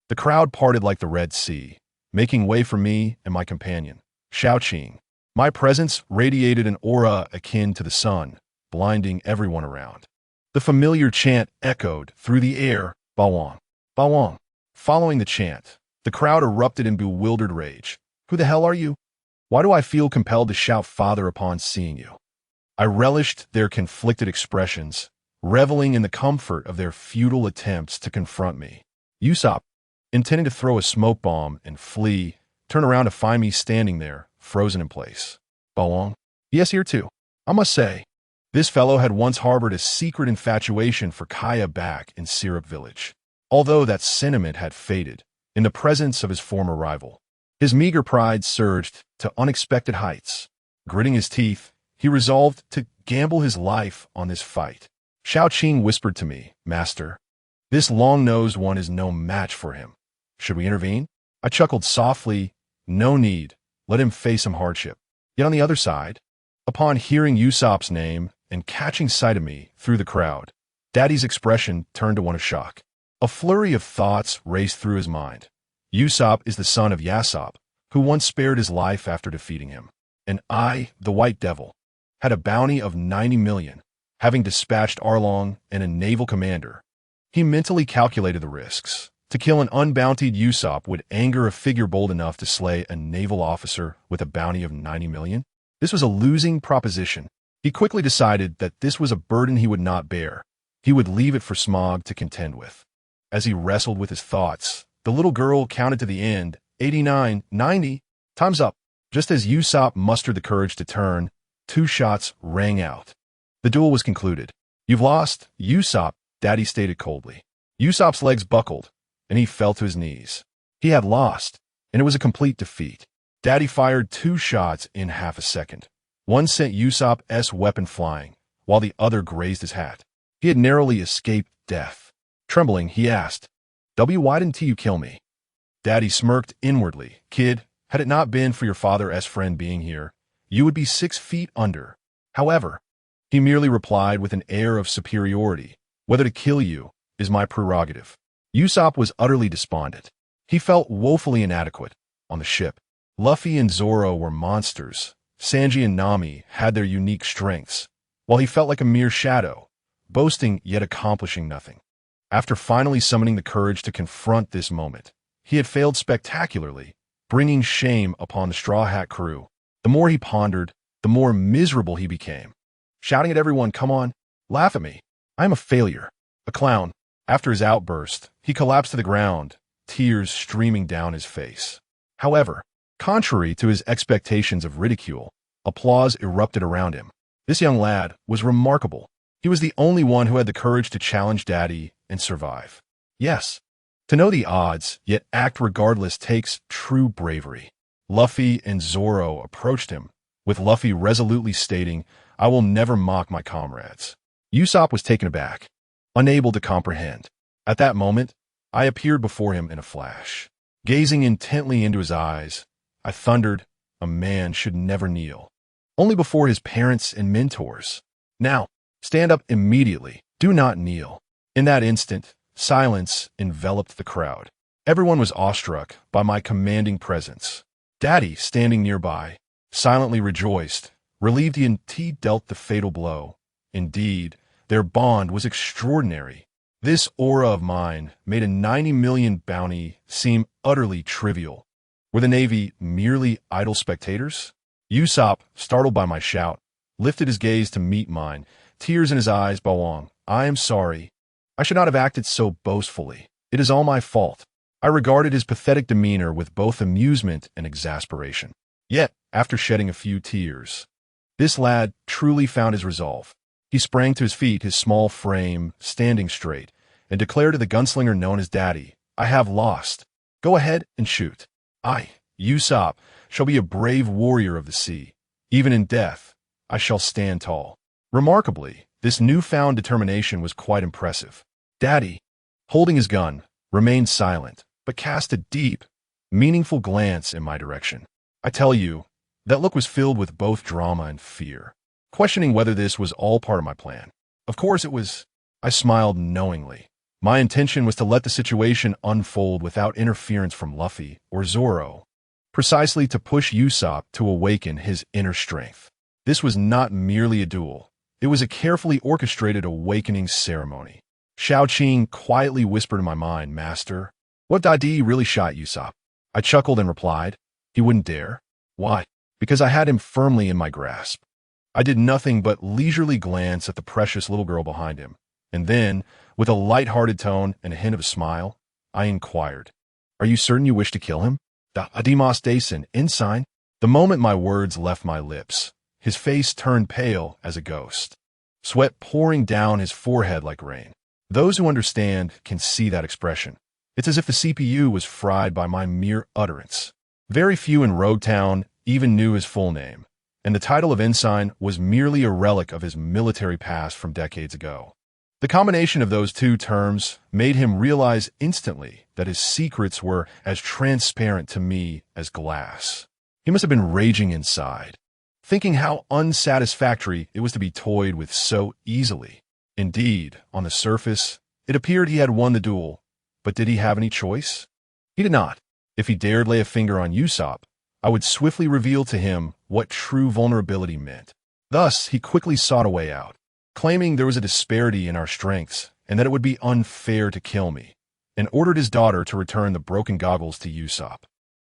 the crowd parted like the Red Sea, making way for me and my companion, Xiaoqing. My presence radiated an aura akin to the sun, blinding everyone around. The familiar chant echoed through the air, Bawang, Bawang. Following the chant, the crowd erupted in bewildered rage. Who the hell are you? Why do I feel compelled to shout father upon seeing you? I relished their conflicted expressions, reveling in the comfort of their futile attempts to confront me. Usopp, intending to throw a smoke bomb and flee, turned around to find me standing there, frozen in place. Bawang? Yes, here too. I must say, this fellow had once harbored a secret infatuation for Kaya back in Syrup Village. Although that sentiment had faded, in the presence of his former rival, his meager pride surged to unexpected heights. Gritting his teeth, he resolved to gamble his life on this fight. Xiaoqing whispered to me, Master, this long-nosed one is no match for him. Should we intervene? I chuckled softly, no need. Let him face some hardship. Yet on the other side, upon hearing Usopp's name and catching sight of me through the crowd, Daddy's expression turned to one of shock. A flurry of thoughts raced through his mind. Usopp is the son of Yasopp, who once spared his life after defeating him. And I, the White Devil, had a bounty of 90 million, having dispatched Arlong and a naval commander. He mentally calculated the risks. To kill an unbountied Usopp would anger a figure bold enough to slay a naval officer with a bounty of 90 million. This was a losing proposition. He quickly decided that this was a burden he would not bear. He would leave it for Smog to contend with. As he wrestled with his thoughts, the little girl counted to the end, 89, 90, time's up. Just as Usopp mustered the courage to turn, 2 shots rang out. The duel was concluded. You've lost, Usopp, Daddy stated coldly. Usopp's legs buckled, and he fell to his knees. He had lost, and it was a complete defeat. Daddy fired 2 shots in half a second. One sent Usopp's weapon flying, while the other grazed his hat. He had narrowly escaped death. Trembling, he asked, why didn't you kill me? Daddy smirked inwardly. Kid, had it not been for your father's friend being here, you would be 6 feet under. However, he merely replied with an air of superiority, whether to kill you is my prerogative. Usopp was utterly despondent. He felt woefully inadequate. On the ship, Luffy and Zoro were monsters. Sanji and Nami had their unique strengths, while he felt like a mere shadow, boasting yet accomplishing nothing. After finally summoning the courage to confront this moment, he had failed spectacularly, bringing shame upon the Straw Hat crew. The more he pondered, the more miserable he became. Shouting at everyone, come on, laugh at me. I am a failure, a clown. After his outburst, he collapsed to the ground, tears streaming down his face. However, contrary to his expectations of ridicule, applause erupted around him. This young lad was remarkable. He was the only one who had the courage to challenge Daddy and survive. Yes, to know the odds, yet act regardless takes true bravery. Luffy and Zoro approached him, with Luffy resolutely stating, I will never mock my comrades. Usopp was taken aback, unable to comprehend. At that moment, I appeared before him in a flash. Gazing intently into his eyes, I thundered, a man should never kneel. Only before his parents and mentors. Now, stand up immediately. Do not kneel. In that instant, silence enveloped the crowd. Everyone was awestruck by my commanding presence. Daddy, standing nearby, silently rejoiced, relieved he dealt the fatal blow. Indeed, their bond was extraordinary. This aura of mine made a 90 million bounty seem utterly trivial. Were the Navy merely idle spectators? Usopp, startled by my shout, lifted his gaze to meet mine, tears in his eyes. Bawang, I am sorry. I should not have acted so boastfully. It is all my fault. I regarded his pathetic demeanor with both amusement and exasperation. Yet, after shedding a few tears, this lad truly found his resolve. He sprang to his feet, his small frame standing straight, and declared to the gunslinger known as Daddy, I have lost. Go ahead and shoot. I, Usopp, shall be a brave warrior of the sea. Even in death, I shall stand tall. Remarkably, this newfound determination was quite impressive. Daddy, holding his gun, remained silent, but cast a deep, meaningful glance in my direction. I tell you, that look was filled with both drama and fear, questioning whether this was all part of my plan. Of course it was. I smiled knowingly. My intention was to let the situation unfold without interference from Luffy or Zoro, precisely to push Usopp to awaken his inner strength. This was not merely a duel. It was a carefully orchestrated awakening ceremony. Shao Qing quietly whispered in my mind, Master, what Dai really shot Usopp? I chuckled and replied, he wouldn't dare. Why? Because I had him firmly in my grasp. I did nothing but leisurely glance at the precious little girl behind him, and then, with a light-hearted tone and a hint of a smile, I inquired, are you certain you wish to kill him? Adimas Dason, ensign. The moment my words left my lips, his face turned pale as a ghost, sweat pouring down his forehead like rain. Those who understand can see that expression. It's as if the CPU was fried by my mere utterance. Very few in Rogue Town even knew his full name, and the title of ensign was merely a relic of his military past from decades ago. The combination of those two terms made him realize instantly that his secrets were as transparent to me as glass. He must have been raging inside, thinking how unsatisfactory it was to be toyed with so easily. Indeed, on the surface, it appeared he had won the duel, but did he have any choice? He did not. If he dared lay a finger on Usopp, I would swiftly reveal to him what true vulnerability meant. Thus, he quickly sought a way out, claiming there was a disparity in our strengths and that it would be unfair to kill me, and ordered his daughter to return the broken goggles to Usopp.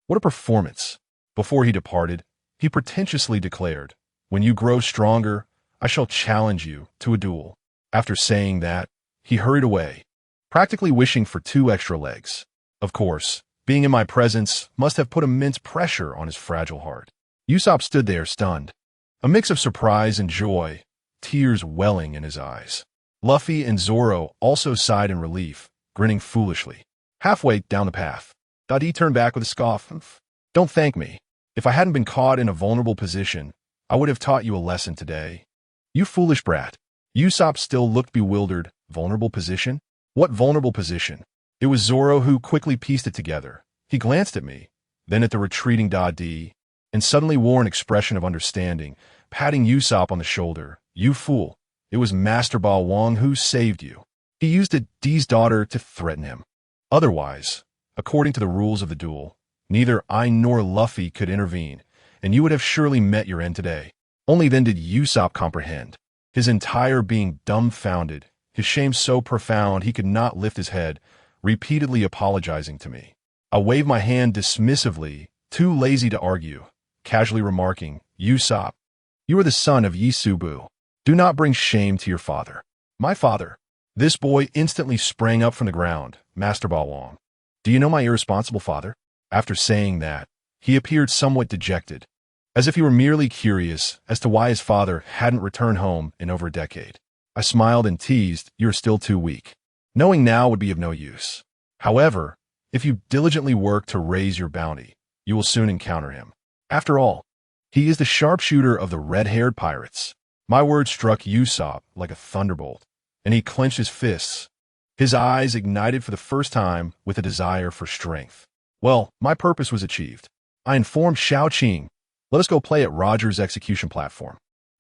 What a performance! Before he departed, he pretentiously declared, "When you grow stronger, I shall challenge you to a duel." After saying that, he hurried away, practically wishing for 2 extra legs. Of course, being in my presence must have put immense pressure on his fragile heart. Usopp stood there stunned, a mix of surprise and joy, tears welling in his eyes. Luffy and Zoro also sighed in relief, grinning foolishly. Halfway down the path, Dadi turned back with a scoff. "Don't thank me. If I hadn't been caught in a vulnerable position, I would have taught you a lesson today." "You foolish brat." Usopp still looked bewildered. Vulnerable position? What vulnerable position? It was Zoro who quickly pieced it together. He glanced at me, then at the retreating Dadi, and suddenly wore an expression of understanding, patting Usopp on the shoulder. "You fool. It was Master Ba Wong who saved you. He used D's daughter to threaten him. Otherwise, according to the rules of the duel, neither I nor Luffy could intervene, and you would have surely met your end today." Only then did Usopp comprehend, his entire being dumbfounded, his shame so profound he could not lift his head, repeatedly apologizing to me. I waved my hand dismissively, too lazy to argue, casually remarking, "Usopp, you are the son of Yisubu. Do not bring shame to your father." "My father?" This boy instantly sprang up from the ground. "Master Ba Wong, do you know my irresponsible father?" After saying that, he appeared somewhat dejected, as if he were merely curious as to why his father hadn't returned home in over a decade. I smiled and teased, "You're still too weak. Knowing now would be of no use. However, if you diligently work to raise your bounty, you will soon encounter him. After all, he is the sharpshooter of the red-haired pirates." My words struck Usopp like a thunderbolt, and he clenched his fists. His eyes ignited for the first time with a desire for strength. Well, my purpose was achieved. I informed Shao Qing, "Let us go play at Roger's execution platform."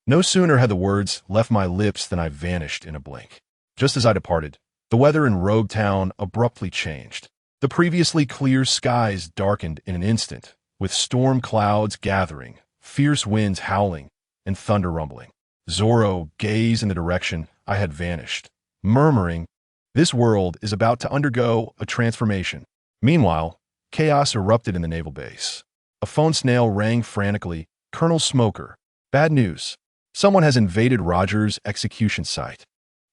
No sooner had the words left my lips than I vanished in a blink. Just as I departed, the weather in Rogue Town abruptly changed. The previously clear skies darkened in an instant, with storm clouds gathering, fierce winds howling, and thunder rumbling. Zoro gazed in the direction I had vanished, murmuring, "This world is about to undergo a transformation." Meanwhile, chaos erupted in the naval base. A phone snail rang frantically. "Colonel Smoker, bad news. Someone has invaded Roger's execution site."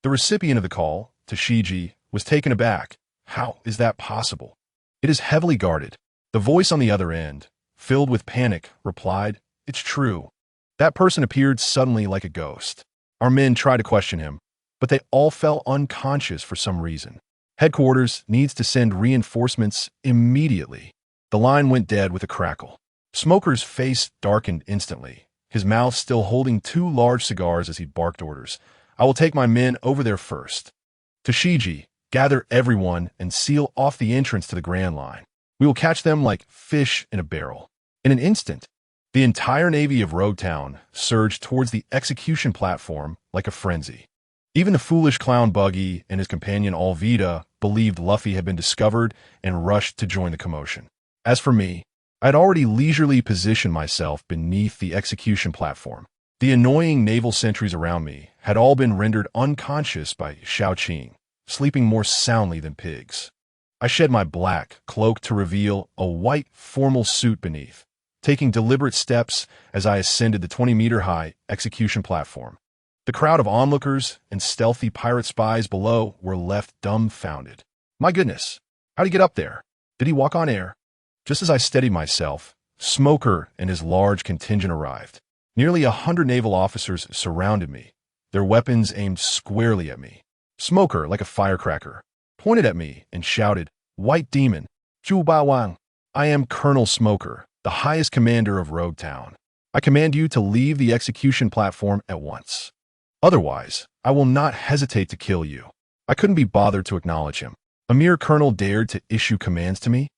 The recipient of the call, Tashigi, was taken aback. "How is that possible? It is heavily guarded." The voice on the other end, filled with panic, replied, "It's true." That person appeared suddenly like a ghost. Our men tried to question him, but they all fell unconscious for some reason. "Headquarters needs to send reinforcements immediately." The line went dead with a crackle. Smoker's face darkened instantly, his mouth still holding 2 large cigars as he barked orders. "I will take my men over there first. Tashigi, gather everyone and seal off the entrance to the Grand Line. We will catch them like fish in a barrel." In an instant, the entire navy of Rogue Town surged towards the execution platform like a frenzy. Even the foolish clown Buggy and his companion Alvida believed Luffy had been discovered and rushed to join the commotion. As for me, I had already leisurely positioned myself beneath the execution platform. The annoying naval sentries around me had all been rendered unconscious by Shao Qing, sleeping more soundly than pigs. I shed my black cloak to reveal a white formal suit beneath, taking deliberate steps as I ascended the 20-meter-high execution platform. The crowd of onlookers and stealthy pirate spies below were left dumbfounded. My goodness, how'd he get up there? Did he walk on air? Just as I steadied myself, Smoker and his large contingent arrived. Nearly 100 naval officers surrounded me, their weapons aimed squarely at me. Smoker, like a firecracker, pointed at me and shouted, "White Demon, Zhu Ba Wang, I am Colonel Smoker, the highest commander of Rogue Town. I command you to leave the execution platform at once. Otherwise, I will not hesitate to kill you." I couldn't be bothered to acknowledge him. A mere colonel dared to issue commands to me?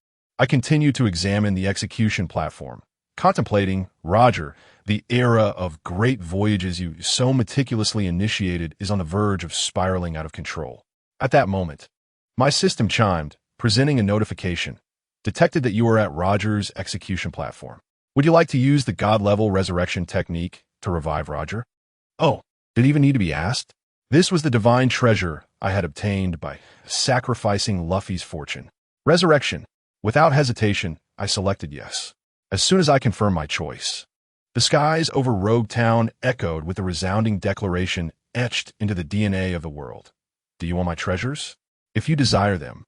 I continued to examine the execution platform, contemplating, "Roger, the era of great voyages you so meticulously initiated is on the verge of spiraling out of control." At that moment, my system chimed, presenting a notification. "Detected that you are at Roger's execution platform. Would you like to use the God-level resurrection technique to revive Roger?" Oh, did it even need to be asked? This was the divine treasure I had obtained by sacrificing Luffy's fortune. Resurrection. Without hesitation, I selected yes. As soon as I confirmed my choice, the skies over Rogue Town echoed with the resounding declaration etched into the DNA of the world. Do you want my treasures? If you desire them,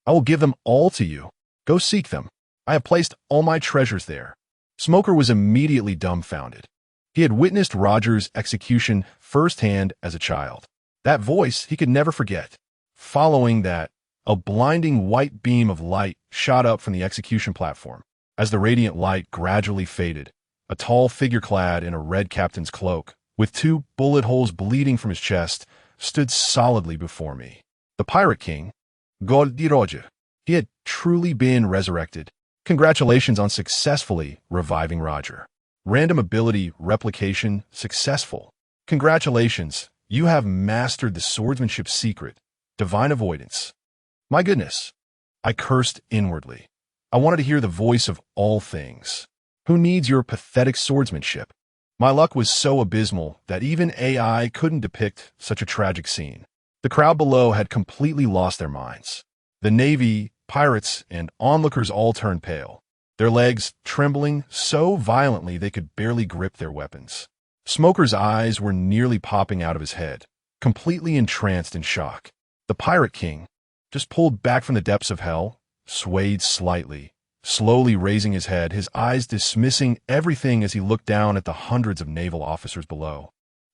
I will give them all to you. Go seek them. I have placed all my treasures there. Smoker was immediately dumbfounded. He had witnessed Roger's execution firsthand as a child. That voice he could never forget. Following that, a blinding white beam of light shot up from the execution platform. As the radiant light gradually faded, a tall figure clad in a red captain's cloak, with 2 bullet holes bleeding from his chest, stood solidly before me. The Pirate King, Gol di Roger. He had truly been resurrected. Congratulations on successfully reviving Roger. Random ability replication successful. Congratulations, you have mastered the swordsmanship secret, divine avoidance. My goodness. I cursed inwardly. I wanted to hear the voice of all things. Who needs your pathetic swordsmanship? My luck was so abysmal that even AI couldn't depict such a tragic scene. The crowd below had completely lost their minds. The Navy, pirates, and onlookers all turned pale, their legs trembling so violently they could barely grip their weapons. Smoker's eyes were nearly popping out of his head, completely entranced in shock. The Pirate King, just pulled back from the depths of hell, swayed slightly, slowly raising his head, his eyes dismissing everything as he looked down at the hundreds of naval officers below,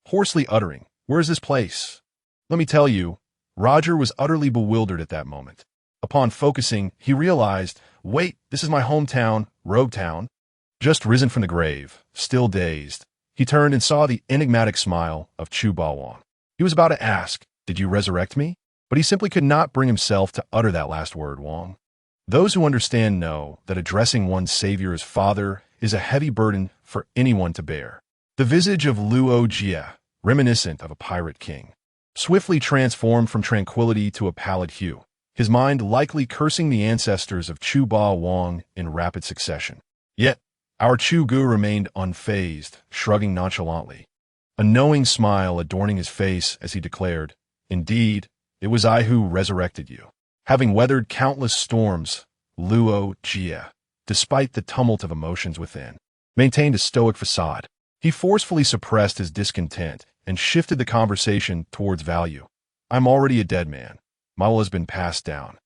hoarsely uttering, "Where is this place?" Let me tell you, Roger was utterly bewildered at that moment. Upon focusing, he realized, wait, this is my hometown, Rogue Town. Just risen from the grave, still dazed, he turned and saw the enigmatic smile of Chu Ba Wong. He was about to ask, "Did you resurrect me?" But he simply could not bring himself to utter that last word, Wong. Those who understand know that addressing one's savior as father is a heavy burden for anyone to bear. The visage of Luo Jie, reminiscent of a pirate king, swiftly transformed from tranquility to a pallid hue, his mind likely cursing the ancestors of Chu Ba Wong in rapid succession. Yet, our Chu Gu remained unfazed, shrugging nonchalantly, a knowing smile adorning his face as he declared, "Indeed, it was I who resurrected you." Having weathered countless storms, Luo Jie, despite the tumult of emotions within, maintained a stoic facade. He forcefully suppressed his discontent and shifted the conversation towards value. "I'm already a dead man. My will has been passed down.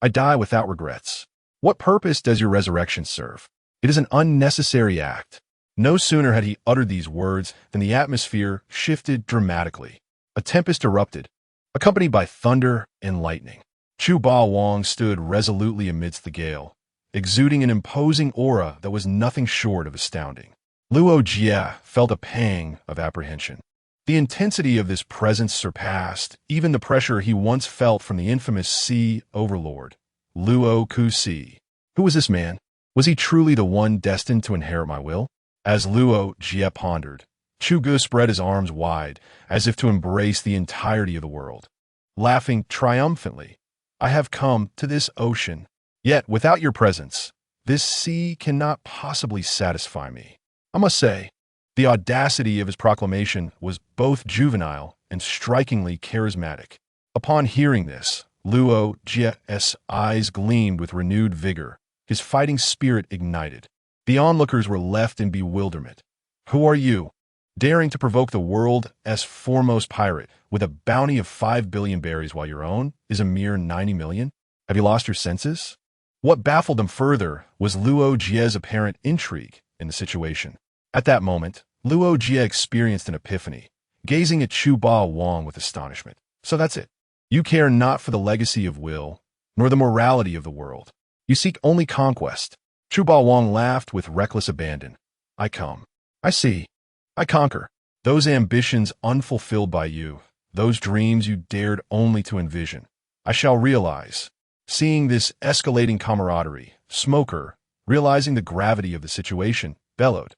I die without regrets. What purpose does your resurrection serve? It is an unnecessary act." No sooner had he uttered these words than the atmosphere shifted dramatically. A tempest erupted, accompanied by thunder and lightning. Chu Ba Wong stood resolutely amidst the gale, exuding an imposing aura that was nothing short of astounding. Luo Jie felt a pang of apprehension. The intensity of this presence surpassed even the pressure he once felt from the infamous Sea Overlord, Luo Ku Si. Who was this man? Was he truly the one destined to inherit my will? As Luo Jie pondered, Chu Gu spread his arms wide, as if to embrace the entirety of the world. Laughing triumphantly, "I have come to this ocean. Yet, without your presence, this sea cannot possibly satisfy me." I must say, the audacity of his proclamation was both juvenile and strikingly charismatic. Upon hearing this, Luo Jie's eyes gleamed with renewed vigor, his fighting spirit ignited. The onlookers were left in bewilderment. "Who are you, daring to provoke the world's foremost pirate with a bounty of 5 billion berries while your own is a mere 90 million? Have you lost your senses?" What baffled them further was Luo Jie's apparent intrigue in the situation. At that moment, Luo Jie experienced an epiphany, gazing at Chu Ba Wong with astonishment. "So that's it. You care not for the legacy of will, nor the morality of the world. You seek only conquest." Chu Ba Wong laughed with reckless abandon. "I come. I see. I conquer. Those ambitions unfulfilled by you, those dreams you dared only to envision, I shall realize." Seeing this escalating camaraderie, Smoker, realizing the gravity of the situation, bellowed,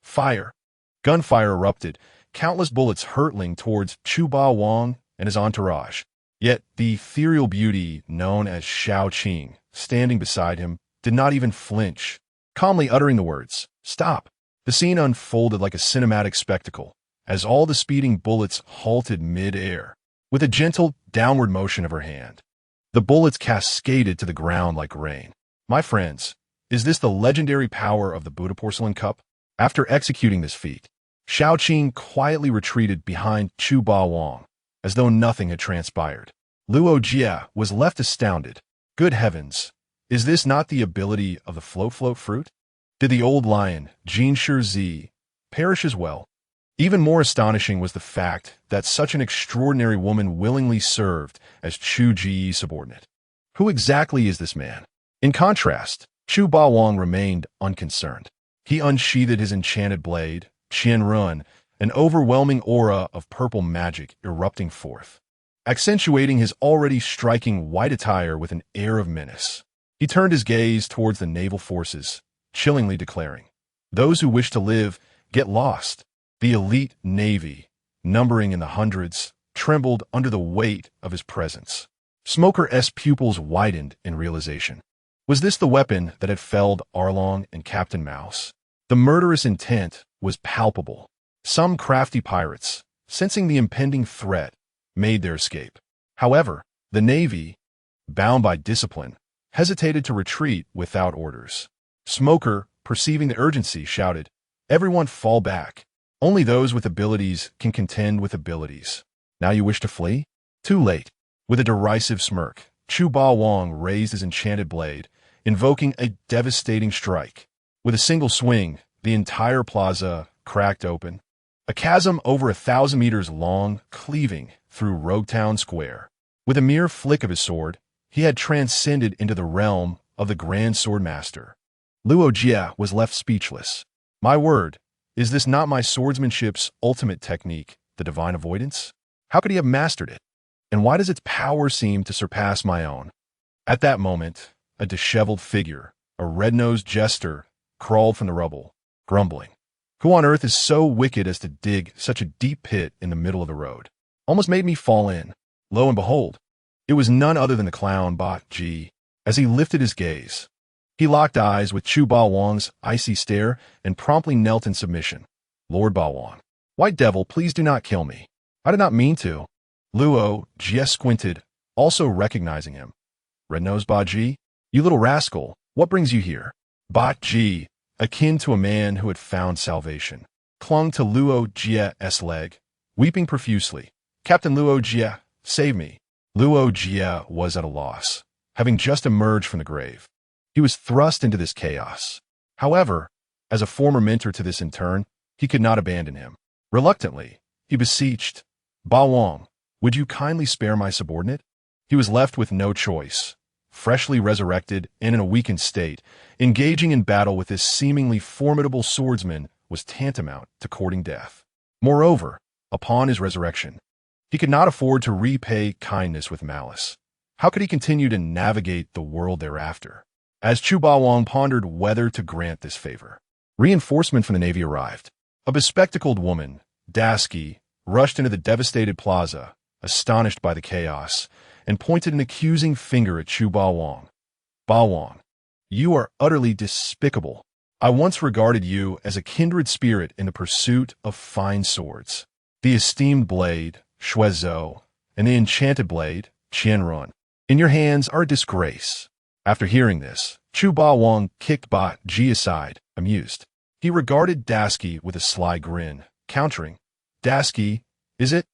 "Fire!" Gunfire erupted, countless bullets hurtling towards Chu Ba Wong and his entourage. Yet the ethereal beauty known as Shao Qing, standing beside him, did not even flinch, calmly uttering the words, "Stop." The scene unfolded like a cinematic spectacle, as all the speeding bullets halted mid-air. with a gentle downward motion of her hand. The bullets cascaded to the ground like rain. My friends, is this the legendary power of the Buddha porcelain cup? After executing this feat, Shaoqing quietly retreated behind Chu Ba Wang, as though nothing had transpired. Luo Jie was left astounded. Good heavens, is this not the ability of the float fruit? Did the old lion, Jin Shi, perish as well? Even more astonishing was the fact that such an extraordinary woman willingly served as Chu Ji's subordinate. Who exactly is this man? In contrast, Chu Ba Wang remained unconcerned. He unsheathed his enchanted blade, Qian Run, an overwhelming aura of purple magic erupting forth, accentuating his already striking white attire with an air of menace. He turned his gaze towards the naval forces, chillingly declaring, "Those who wish to live, get lost." The elite navy, numbering in the hundreds, trembled under the weight of his presence. Smoker's pupils widened in realization. Was this the weapon that had felled Arlong and Captain Mouse? The murderous intent was palpable. Some crafty pirates, sensing the impending threat, made their escape. However, the Navy, bound by discipline, hesitated to retreat without orders. Smoker, perceiving the urgency, shouted, "Everyone fall back. Only those with abilities can contend with abilities. Now you wish to flee? Too late." With a derisive smirk, Chu Ba Wang raised his enchanted blade, invoking a devastating strike. With a single swing, the entire plaza cracked open, a chasm over 1,000 meters long cleaving through Roguetown Square. With a mere flick of his sword, he had transcended into the realm of the Grand Swordmaster. Luo Jie was left speechless. My word, is this not my swordsmanship's ultimate technique, the divine avoidance? How could he have mastered it? And why does its power seem to surpass my own? At that moment, a disheveled figure, a red-nosed jester, crawled from the rubble, grumbling. Who on earth is so wicked as to dig such a deep pit in the middle of the road? Almost made me fall in. Lo and behold, it was none other than the clown Ba Ji. As he lifted his gaze, he locked eyes with Chu Ba Wang's icy stare and promptly knelt in submission. Lord Ba Wang, White Devil, please do not kill me. I did not mean to. Luo Jie squinted, also recognizing him. Red-nosed Ba Ji, you little rascal, what brings you here? Ba Ji, akin to a man who had found salvation, clung to Luo Jie's leg, weeping profusely. Captain Luo Jie, save me. Luo Jie was at a loss, having just emerged from the grave. He was thrust into this chaos. However, as a former mentor to this intern, he could not abandon him. Reluctantly, he beseeched, Ba Wang, would you kindly spare my subordinate? He was left with no choice. Freshly resurrected and in a weakened state, engaging in battle with this seemingly formidable swordsman was tantamount to courting death. Moreover, upon his resurrection, he could not afford to repay kindness with malice. How could he continue to navigate the world thereafter? As Chu Ba Wang pondered whether to grant this favor, reinforcement from the Navy arrived. A bespectacled woman, Dasky, rushed into the devastated plaza, astonished by the chaos, and pointed an accusing finger at Chu Ba Wang. Ba Wang, you are utterly despicable. I once regarded you as a kindred spirit in the pursuit of fine swords. The esteemed blade, Shuezhou, and the enchanted blade, Qianrun, in your hands are a disgrace. After hearing this, Chu Ba Wang kicked Ba Ji aside, amused. He regarded Dasky with a sly grin, countering, Dasky, is it?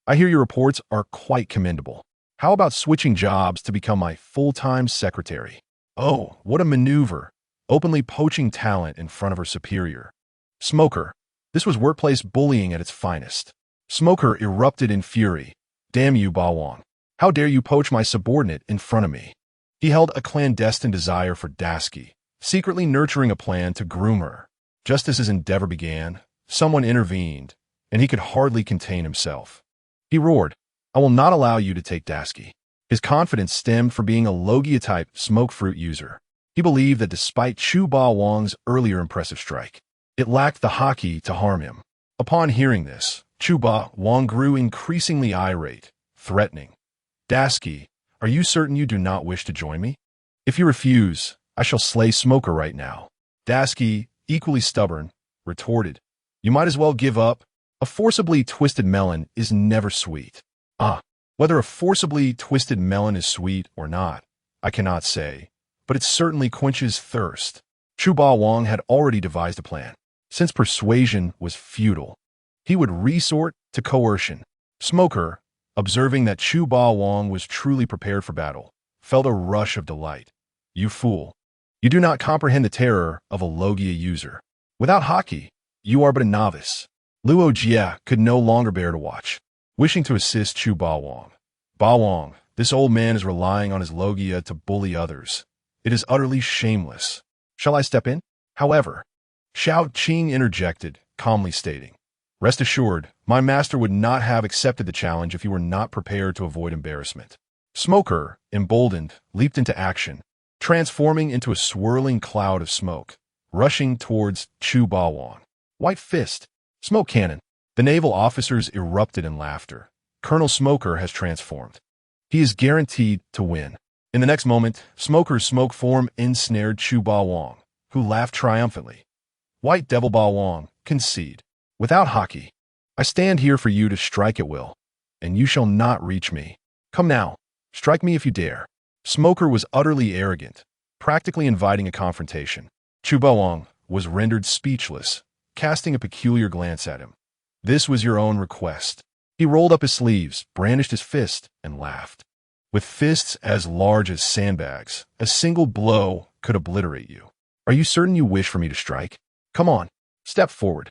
I hear your reports are quite commendable. How about switching jobs to become my full-time secretary? Oh, what a maneuver, openly poaching talent in front of her superior. Smoker, this was workplace bullying at its finest. Smoker erupted in fury. Damn you, Ba Wang. How dare you poach my subordinate in front of me? He held a clandestine desire for Dasky, secretly nurturing a plan to groom her. Just as his endeavor began, someone intervened, and he could hardly contain himself. He roared, I will not allow you to take Dasky. His confidence stemmed from being a Logia-type smoke fruit user. He believed that despite Chu Ba Wang's earlier impressive strike, it lacked the hockey to harm him. Upon hearing this, Chu Ba Wang grew increasingly irate, threatening, Dasky, are you certain you do not wish to join me? If you refuse, I shall slay Smoker right now. Dasky, equally stubborn, retorted, you might as well give up. A forcibly twisted melon is never sweet. Ah, Whether a forcibly twisted melon is sweet or not, I cannot say, but it certainly quenches thirst. Chu Ba Wang had already devised a plan. Since persuasion was futile, he would resort to coercion. Smoker, observing that Chu Ba Wang was truly prepared for battle, felt a rush of delight. You fool! You do not comprehend the terror of a Logia user. Without Haki, you are but a novice. Luo Jia could no longer bear to watch, wishing to assist Chu Ba Wang. Ba Wang, this old man is relying on his Logia to bully others. It is utterly shameless. Shall I step in? However, Xiao Qing interjected, calmly stating, Rest assured, my master would not have accepted the challenge if he were not prepared to avoid embarrassment. Smoker, emboldened, leaped into action, transforming into a swirling cloud of smoke, rushing towards Chu Ba Wang. White fist, smoke cannon. The naval officers erupted in laughter. Colonel Smoker has transformed. He is guaranteed to win. In the next moment, Smoker's smoke form ensnared Chu Ba Wang, who laughed triumphantly. White Devil Ba Wang, concede. Without Haki, I stand here for you to strike at will, and you shall not reach me. Come now, strike me if you dare. Smoker was utterly arrogant, practically inviting a confrontation. Chu Ba Wang was rendered speechless, casting a peculiar glance at him. This was your own request. He rolled up his sleeves, brandished his fist, and laughed. With fists as large as sandbags, a single blow could obliterate you. Are you certain you wish for me to strike? Come on, step forward.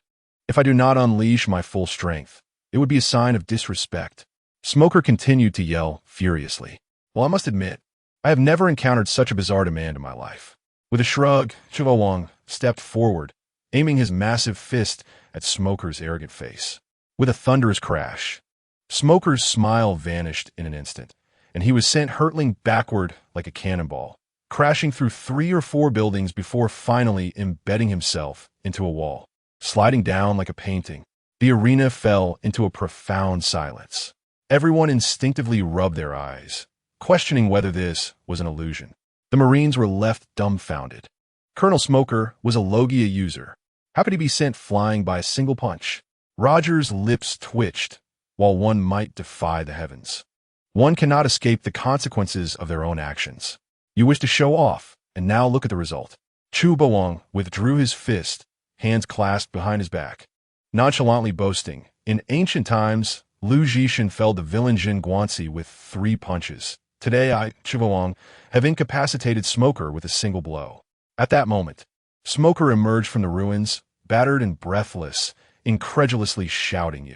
If I do not unleash my full strength, it would be a sign of disrespect. Smoker continued to yell furiously. Well, I must admit, I have never encountered such a bizarre demand in my life. With a shrug, Chu Ba Wang stepped forward, aiming his massive fist at Smoker's arrogant face. With a thunderous crash, Smoker's smile vanished in an instant, and he was sent hurtling backward like a cannonball, crashing through 3 or 4 buildings before finally embedding himself into a wall. Sliding down like a painting, the arena fell into a profound silence. Everyone instinctively rubbed their eyes, questioning whether this was an illusion. The Marines were left dumbfounded. Colonel Smoker was a Logia user. How could he be sent flying by a single punch? Roger's lips twitched, while one might defy the heavens. One cannot escape the consequences of their own actions. You wish to show off, and now look at the result. Chu Ba Wang withdrew his fist, hands clasped behind his back, nonchalantly boasting. In ancient times, Lu Zhishan felled the villain Jin Guanxi with 3 punches. Today I, Chu Ba Wang, have incapacitated Smoker with a single blow. At that moment, Smoker emerged from the ruins, battered and breathless, incredulously shouting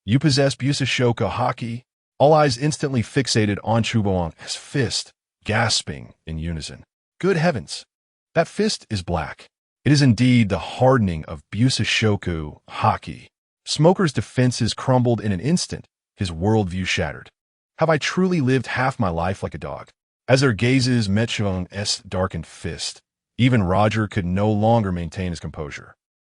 You possess Busashoka Haki? All eyes instantly fixated on Chu Ba Wang's fist, gasping in unison. Good heavens! That fist is black. It is indeed the hardening of Busashoku Haki. Smoker's defenses crumbled in an instant, his worldview shattered. Have I truly lived half my life like a dog? As their gazes met Chuvong's darkened fist, even Roger could no longer maintain his composure.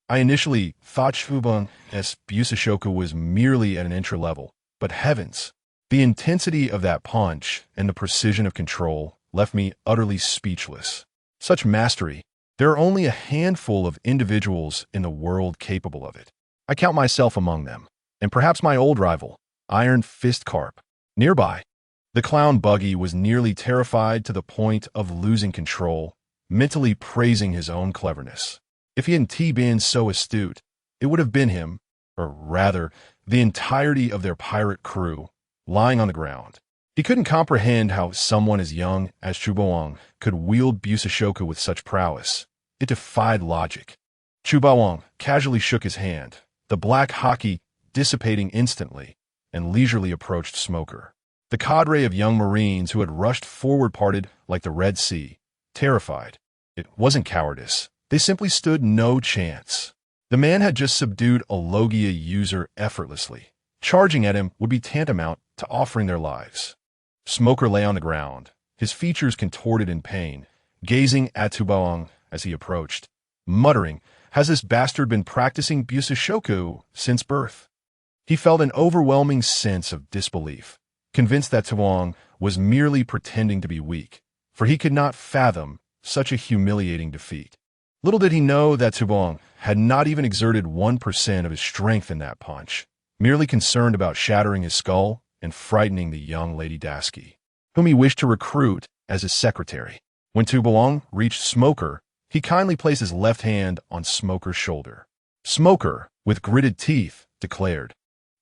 I initially thought Chuvong's Busashoku was merely at an intra level, but heavens! The intensity of that punch and the precision of control left me utterly speechless. Such mastery! There are only a handful of individuals in the world capable of it. I count myself among them, and perhaps my old rival, Iron Fist Carp. Nearby, the clown Buggy was nearly terrified to the point of losing control, mentally praising his own cleverness. If he hadn't been so astute, it would have been him, or rather, the entirety of their pirate crew, lying on the ground. He couldn't comprehend how someone as young as Chu Ba Wang could wield Busashoku with such prowess. It defied logic. Chu Ba Wang casually shook his hand, the black Haki dissipating instantly, and leisurely approached Smoker. The cadre of young Marines who had rushed forward parted like the Red Sea, terrified. It wasn't cowardice. They simply stood no chance. The man had just subdued a Logia user effortlessly. Charging at him would be tantamount to offering their lives. Smoker lay on the ground, his features contorted in pain, gazing at Chu Ba Wang as he approached, muttering, Has this bastard been practicing Busashoku since birth? He felt an overwhelming sense of disbelief, convinced that Chu Ba Wang was merely pretending to be weak, for he could not fathom such a humiliating defeat. Little did he know that Chu Ba Wang had not even exerted 1% of his strength in that punch. Merely concerned about shattering his skull, and frightening the young Lady Dasky, whom he wished to recruit as his secretary. When Tubalong reached Smoker, he kindly placed his left hand on Smoker's shoulder. Smoker, with gritted teeth, declared,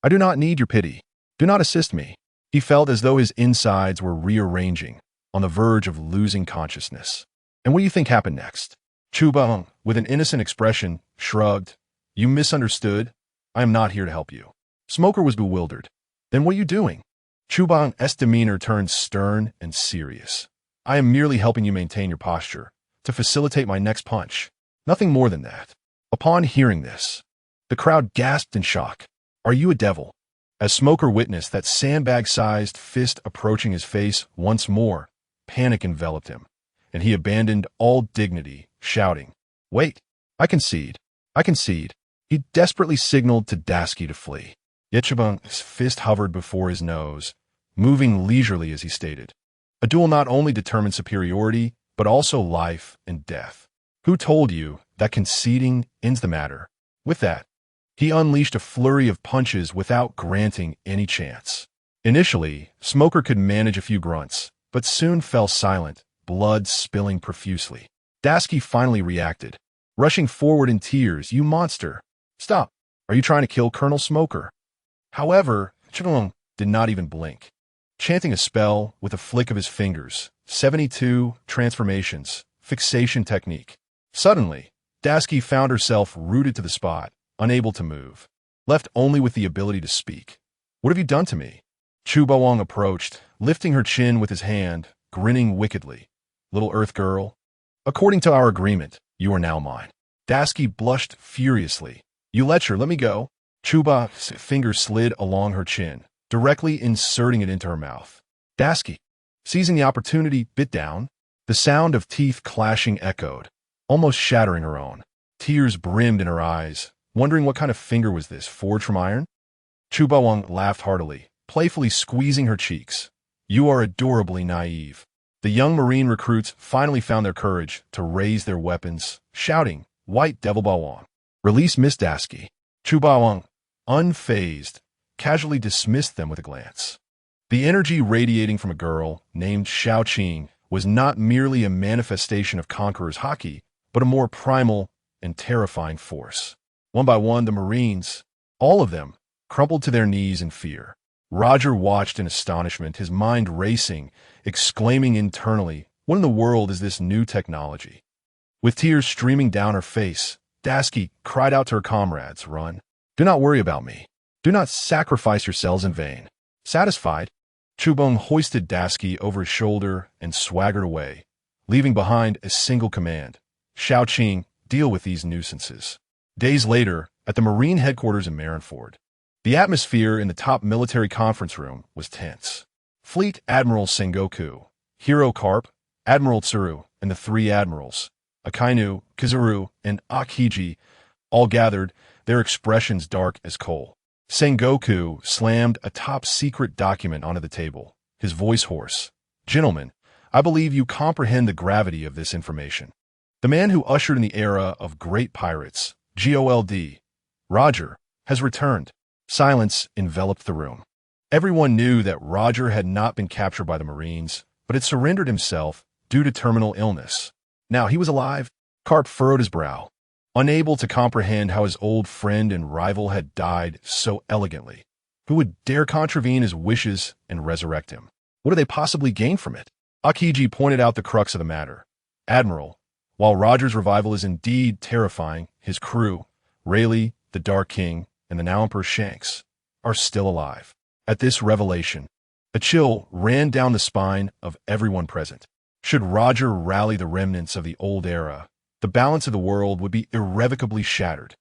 "I do not need your pity. Do not assist me." He felt as though his insides were rearranging, on the verge of losing consciousness. And what do you think happened next? Chubang, with an innocent expression, shrugged. "You misunderstood. I am not here to help you." Smoker was bewildered. "Then what are you doing?" Chubang's demeanor turned stern and serious. "I am merely helping you maintain your posture, to facilitate my next punch. Nothing more than that." Upon hearing this, the crowd gasped in shock. "Are you a devil?" As Smoker witnessed that sandbag-sized fist approaching his face once more, panic enveloped him, and he abandoned all dignity, shouting, "Wait, I concede. I concede." He desperately signaled to Dasky to flee. Ichibung's fist hovered before his nose, moving leisurely as he stated, "A duel not only determines superiority, but also life and death. Who told you that conceding ends the matter?" With that, he unleashed a flurry of punches without granting any chance. Initially, Smoker could manage a few grunts, but soon fell silent, blood spilling profusely. Dasky finally reacted, rushing forward in tears. "You monster! Stop! Are you trying to kill Colonel Smoker?" However, Chilung did not even blink. Chanting a spell with a flick of his fingers, 72 transformations, fixation technique. Suddenly, Dasky found herself rooted to the spot, unable to move, left only with the ability to speak. "What have you done to me?" Chubawang approached, lifting her chin with his hand, grinning wickedly. "Little Earth girl, according to our agreement, you are now mine." Dasky blushed furiously. "You lecher, let me go." Chuba's finger slid along her chin, directly inserting it into her mouth. Dasky, seizing the opportunity, bit down. The sound of teeth clashing echoed, almost shattering her own. Tears brimmed in her eyes, wondering what kind of finger was this, forged from iron? Chubawang laughed heartily, playfully squeezing her cheeks. "You are adorably naive." The young Marine recruits finally found their courage to raise their weapons, shouting, "White Devil Bawang, release Miss Dasky." Chubawang, unfazed, casually dismissed them with a glance. The energy radiating from a girl named Xiao Qing was not merely a manifestation of Conqueror's haki, but a more primal and terrifying force. One by one, the Marines, all of them, crumpled to their knees in fear. Roger watched in astonishment, his mind racing, exclaiming internally, "What in the world is this new technology?" With tears streaming down her face, Dasky cried out to her comrades, "Run. Do not worry about me. Do not sacrifice yourselves in vain." Satisfied, Chubong hoisted Dasky over his shoulder and swaggered away, leaving behind a single command: "Xiao Qing, deal with these nuisances." Days later, at the Marine headquarters in Marineford, the atmosphere in the top military conference room was tense. Fleet Admiral Sengoku, Hero Karp, Admiral Tsuru, and the three admirals, Akainu, Kizaru, and Akiji, all gathered, their expressions dark as coal. Sengoku slammed a top-secret document onto the table, his voice hoarse. "Gentlemen, I believe you comprehend the gravity of this information. The man who ushered in the era of great pirates, GOLD, Roger, has returned." Silence enveloped the room. Everyone knew that Roger had not been captured by the Marines, but had surrendered himself due to terminal illness. Now he was alive. Karp furrowed his brow, unable to comprehend how his old friend and rival had died so elegantly. Who would dare contravene his wishes and resurrect him? What do they possibly gain from it? Akiji pointed out the crux of the matter. "Admiral, while Roger's revival is indeed terrifying, his crew, Rayleigh, the Dark King, and the now Emperor Shanks, are still alive." At this revelation, a chill ran down the spine of everyone present. Should Roger rally the remnants of the old era, the balance of the world would be irrevocably shattered.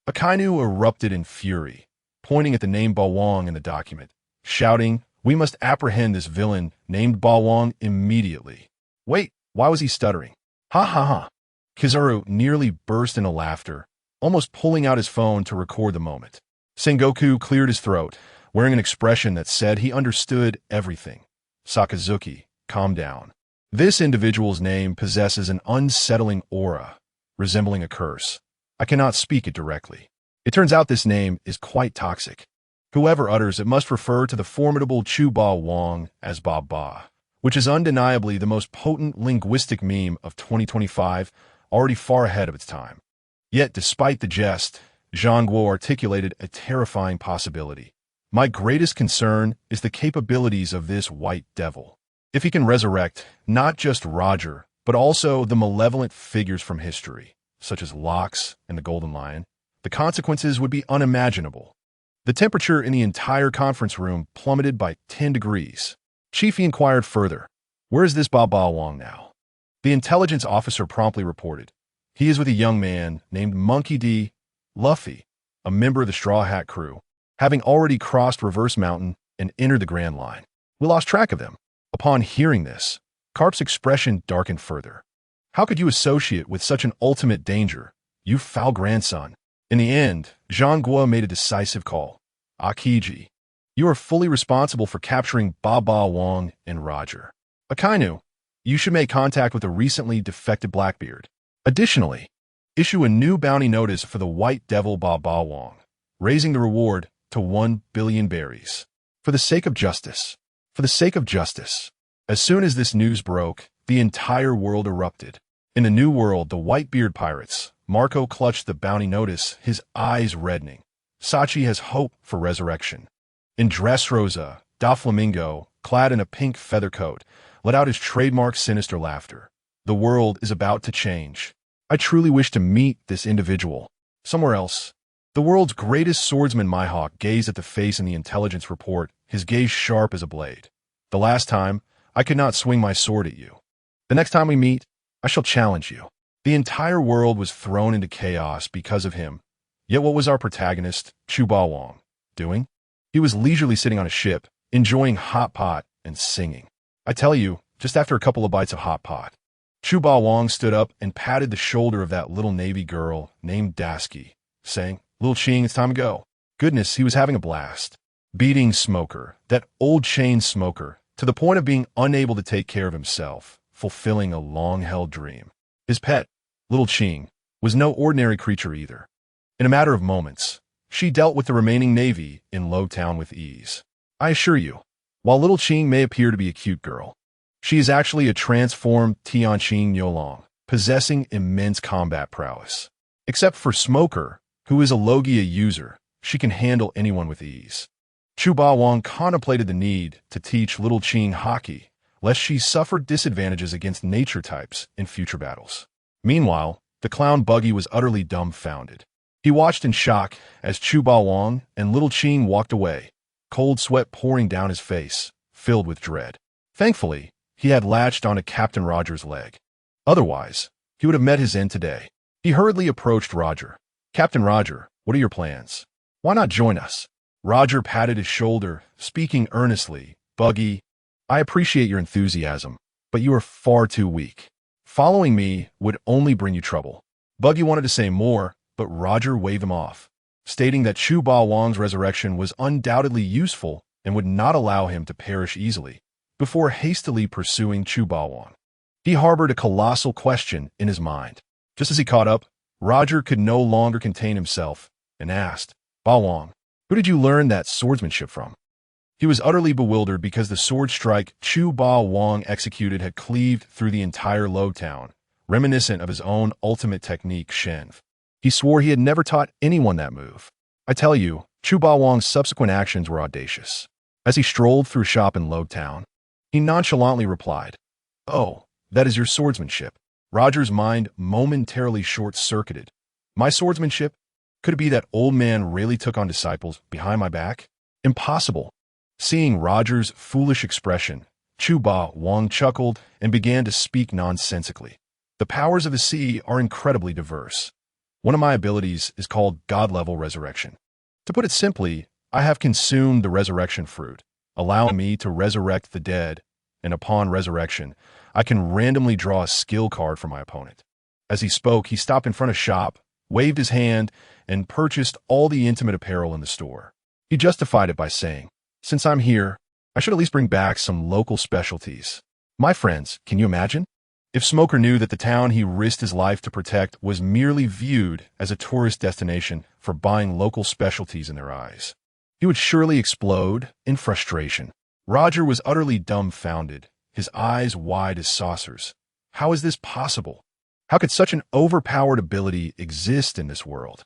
Akainu erupted in fury, pointing at the name Bawang in the document, shouting, "We must apprehend this villain named Bawang immediately." Wait, why was he stuttering? Ha ha ha. Kizaru nearly burst into laughter, almost pulling out his phone to record the moment. Sengoku cleared his throat, wearing an expression that said he understood everything. "Sakazuki, calm down. This individual's name possesses an unsettling aura, resembling a curse. I cannot speak it directly. It turns out this name is quite toxic. Whoever utters it must refer to the formidable Chu Ba Wong as Ba Ba, which is undeniably the most potent linguistic meme of 2025, already far ahead of its time. Yet, despite the jest, Zhang Guo articulated a terrifying possibility. My greatest concern is the capabilities of this white devil. If he can resurrect not just Roger, but also the malevolent figures from history, such as Lox and the Golden Lion, the consequences would be unimaginable. The temperature in the entire conference room plummeted by 10 degrees. Chiefy inquired further, "Where is this Ba Ba Wong now?" The intelligence officer promptly reported, "He is with a young man named Monkey D. Luffy, a member of the Straw Hat crew, having already crossed Reverse Mountain and entered the Grand Line. We lost track of them." Upon hearing this, Carp's expression darkened further. "How could you associate with such an ultimate danger, you foul grandson?" In the end, Zhang Guo made a decisive call. "Akiji, you are fully responsible for capturing Ba Ba Wong and Roger. Akainu, you should make contact with the recently defected Blackbeard. Additionally, issue a new bounty notice for the White Devil Ba Ba Wong, raising the reward to 1 billion berries. For the sake of justice. For the sake of justice." As soon as this news broke, the entire world erupted. In the New World, the Whitebeard pirates, Marco clutched the bounty notice, his eyes reddening. Sachi has hope for resurrection. In Dressrosa, Doflamingo, clad in a pink feather coat, let out his trademark sinister laughter. The world is about to change. I truly wish to meet this individual. Somewhere else, the world's greatest swordsman Mihawk gazed at the face in the intelligence report, his gaze sharp as a blade. "The last time, I could not swing my sword at you. The next time we meet, I shall challenge you." The entire world was thrown into chaos because of him. Yet what was our protagonist, Chu Ba Wong, doing? He was leisurely sitting on a ship, enjoying hot pot and singing. I tell you, just after a couple of bites of hot pot, Chu Ba Wong stood up and patted the shoulder of that little Navy girl named Dasky, saying, "Little Ching, it's time to go." Goodness, he was having a blast. Beating Smoker, that old chain smoker, to the point of being unable to take care of himself, fulfilling a long-held dream. His pet, Little Ching, was no ordinary creature either. In a matter of moments, she dealt with the remaining Navy in Lowtown with ease. I assure you, while Little Ching may appear to be a cute girl, she is actually a transformed Tianqing Yolong, possessing immense combat prowess. Except for Smoker, who is a Logia user, she can handle anyone with ease. Chu Ba Wong contemplated the need to teach Little Ching hockey, lest she suffer disadvantages against nature types in future battles. Meanwhile, the clown Buggy was utterly dumbfounded. He watched in shock as Chu Ba Wong and Little Ching walked away, cold sweat pouring down his face, filled with dread. Thankfully, he had latched onto Captain Roger's leg. Otherwise, he would have met his end today. He hurriedly approached Roger. "Captain Roger, what are your plans? Why not join us?" Roger patted his shoulder, speaking earnestly. "Buggy, I appreciate your enthusiasm, but you are far too weak. Following me would only bring you trouble." Buggy wanted to say more, but Roger waved him off, stating that Chu Ba Wong's resurrection was undoubtedly useful and would not allow him to perish easily, before hastily pursuing Chu Ba Wong. He harbored a colossal question in his mind. Just as he caught up, Roger could no longer contain himself and asked, "Ba Wong, who did you learn that swordsmanship from?" He was utterly bewildered because the sword strike Chu Ba Wong executed had cleaved through the entire Lowtown, reminiscent of his own ultimate technique, Shenv. He swore he had never taught anyone that move. I tell you, Chu Ba Wong's subsequent actions were audacious. As he strolled through a shop in Lowtown, he nonchalantly replied, "Oh, that is your swordsmanship." Roger's mind momentarily short-circuited. My swordsmanship? Could it be that old man really took on disciples behind my back? Impossible. Seeing Roger's foolish expression, Chu Ba Wong chuckled and began to speak nonsensically. "The powers of the sea are incredibly diverse. One of my abilities is called God-level resurrection. To put it simply, I have consumed the resurrection fruit, allowing me to resurrect the dead, and upon resurrection, I can randomly draw a skill card for my opponent." As he spoke, he stopped in front of shop, waved his hand, and purchased all the intimate apparel in the store. He justified it by saying, "Since I'm here, I should at least bring back some local specialties." My friends, can you imagine? If Smoker knew that the town he risked his life to protect was merely viewed as a tourist destination for buying local specialties in their eyes. he would surely explode in frustration. Roger was utterly dumbfounded, his eyes wide as saucers. How is this possible? How could such an overpowered ability exist in this world?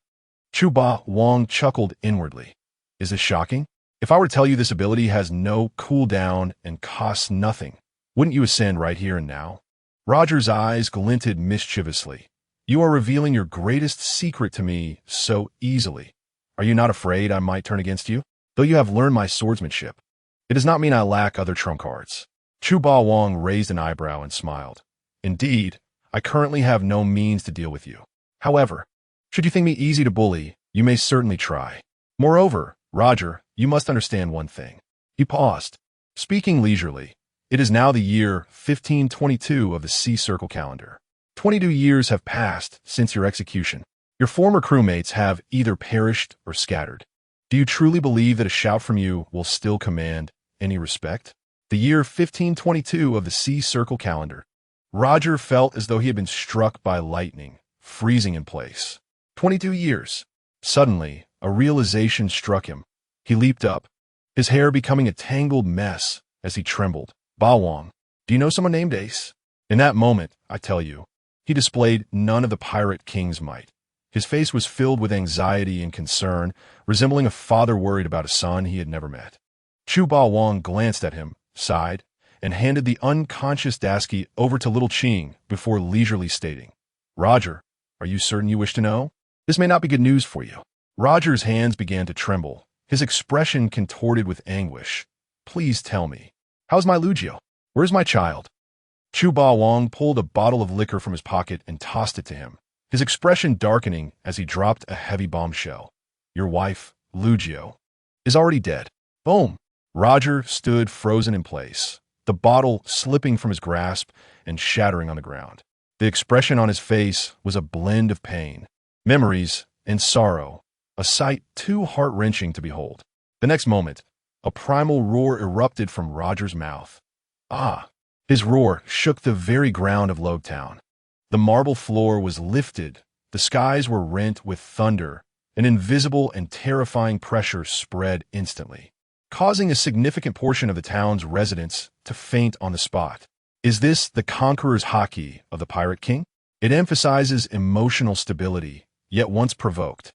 Chuba Wong chuckled inwardly. Is this shocking? If I were to tell you this ability has no cooldown and costs nothing, wouldn't you ascend right here and now? Roger's eyes glinted mischievously. You are revealing your greatest secret to me so easily. Are you not afraid I might turn against you? Though you have learned my swordsmanship, it does not mean I lack other trump cards. Chuba Wong raised an eyebrow and smiled. Indeed, I currently have no means to deal with you. However, should you think me easy to bully, you may certainly try. Moreover, Roger, you must understand one thing. He paused, speaking leisurely. It is now the year 1522 of the Sea Circle calendar. 22 years have passed since your execution. Your former crewmates have either perished or scattered. Do you truly believe that a shout from you will still command any respect? The year 1522 of the Sea Circle calendar. Roger felt as though he had been struck by lightning, freezing in place. 22 years. Suddenly, a realization struck him. He leaped up, his hair becoming a tangled mess as he trembled. Ba Wong, do you know someone named Ace? In that moment, I tell you, he displayed none of the Pirate King's might. His face was filled with anxiety and concern, resembling a father worried about a son he had never met. Chuba Wong glanced at him, sighed, and handed the unconscious Dasky over to Little Ching before leisurely stating, Roger, are you certain you wish to know? This may not be good news for you. Roger's hands began to tremble, his expression contorted with anguish. Please tell me, how's my Lugio? Where's my child? Chuba Wong pulled a bottle of liquor from his pocket and tossed it to him, his expression darkening as he dropped a heavy bombshell. Your wife, Lugio, is already dead. Boom! Roger stood frozen in place, the bottle slipping from his grasp and shattering on the ground. The expression on his face was a blend of pain, memories, and sorrow, a sight too heart-wrenching to behold. The next moment, a primal roar erupted from Roger's mouth. Ah! His roar shook the very ground of Logtown. The marble floor was lifted, the skies were rent with thunder, an invisible and terrifying pressure spread instantly, causing a significant portion of the town's residents to faint on the spot. Is this the Conqueror's Haki of the Pirate King? It emphasizes emotional stability, yet once provoked.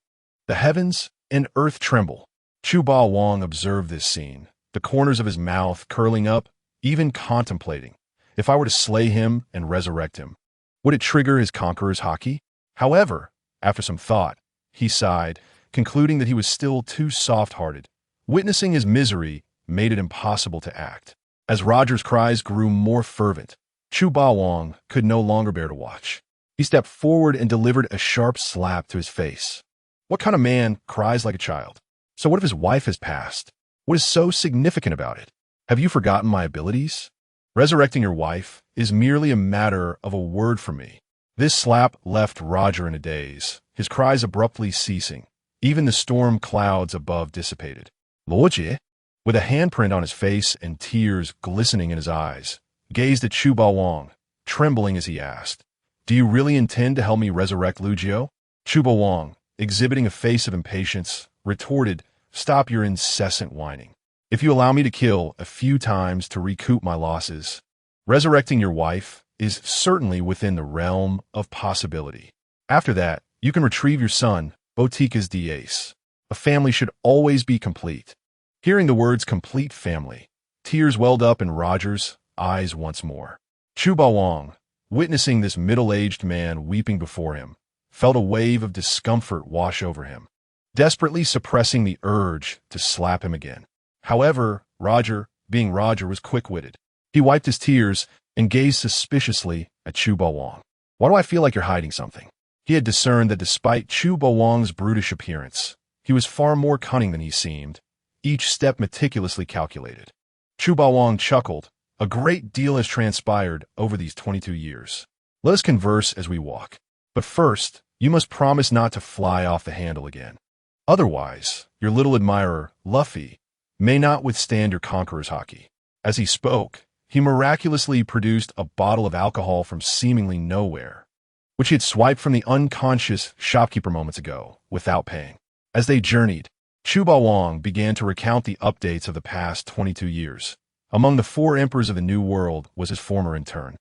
The heavens and earth tremble. Chuba Wong observed this scene, the corners of his mouth curling up, even contemplating. If I were to slay him and resurrect him, would it trigger his Conqueror's Haki? However, after some thought, he sighed, concluding that he was still too soft-hearted. Witnessing his misery made it impossible to act. As Roger's cries grew more fervent, Chuba Wong could no longer bear to watch. He stepped forward and delivered a sharp slap to his face. What kind of man cries like a child? So what if his wife has passed? What is so significant about it? Have you forgotten my abilities? Resurrecting your wife is merely a matter of a word from me. This slap left Roger in a daze, his cries abruptly ceasing. Even the storm clouds above dissipated. Luojie, with a handprint on his face and tears glistening in his eyes, gazed at Chuba Wong, trembling as he asked, Do you really intend to help me resurrect Lugio? Chuba Wong, exhibiting a face of impatience, retorted, Stop your incessant whining. If you allow me to kill a few times to recoup my losses, resurrecting your wife is certainly within the realm of possibility. After that, you can retrieve your son, Botica's Ace. A family should always be complete. Hearing the words complete family, tears welled up in Roger's eyes once more. Chuba Wong, witnessing this middle-aged man weeping before him, felt a wave of discomfort wash over him, desperately suppressing the urge to slap him again. However, Roger, being Roger, was quick-witted. He wiped his tears and gazed suspiciously at Chuba Wong. Why do I feel like you're hiding something? He had discerned that despite Chuba Wong's brutish appearance, he was far more cunning than he seemed, each step meticulously calculated. Chuba Wong chuckled. A great deal has transpired over these 22 years. Let us converse as we walk. But first, you must promise not to fly off the handle again. Otherwise, your little admirer, Luffy, may not withstand your Conqueror's Haki. As he spoke, he miraculously produced a bottle of alcohol from seemingly nowhere, which he had swiped from the unconscious shopkeeper moments ago, without paying. As they journeyed, Chuba Wang began to recount the updates of the past 22 years. Among the 4 emperors of the New World was his former intern.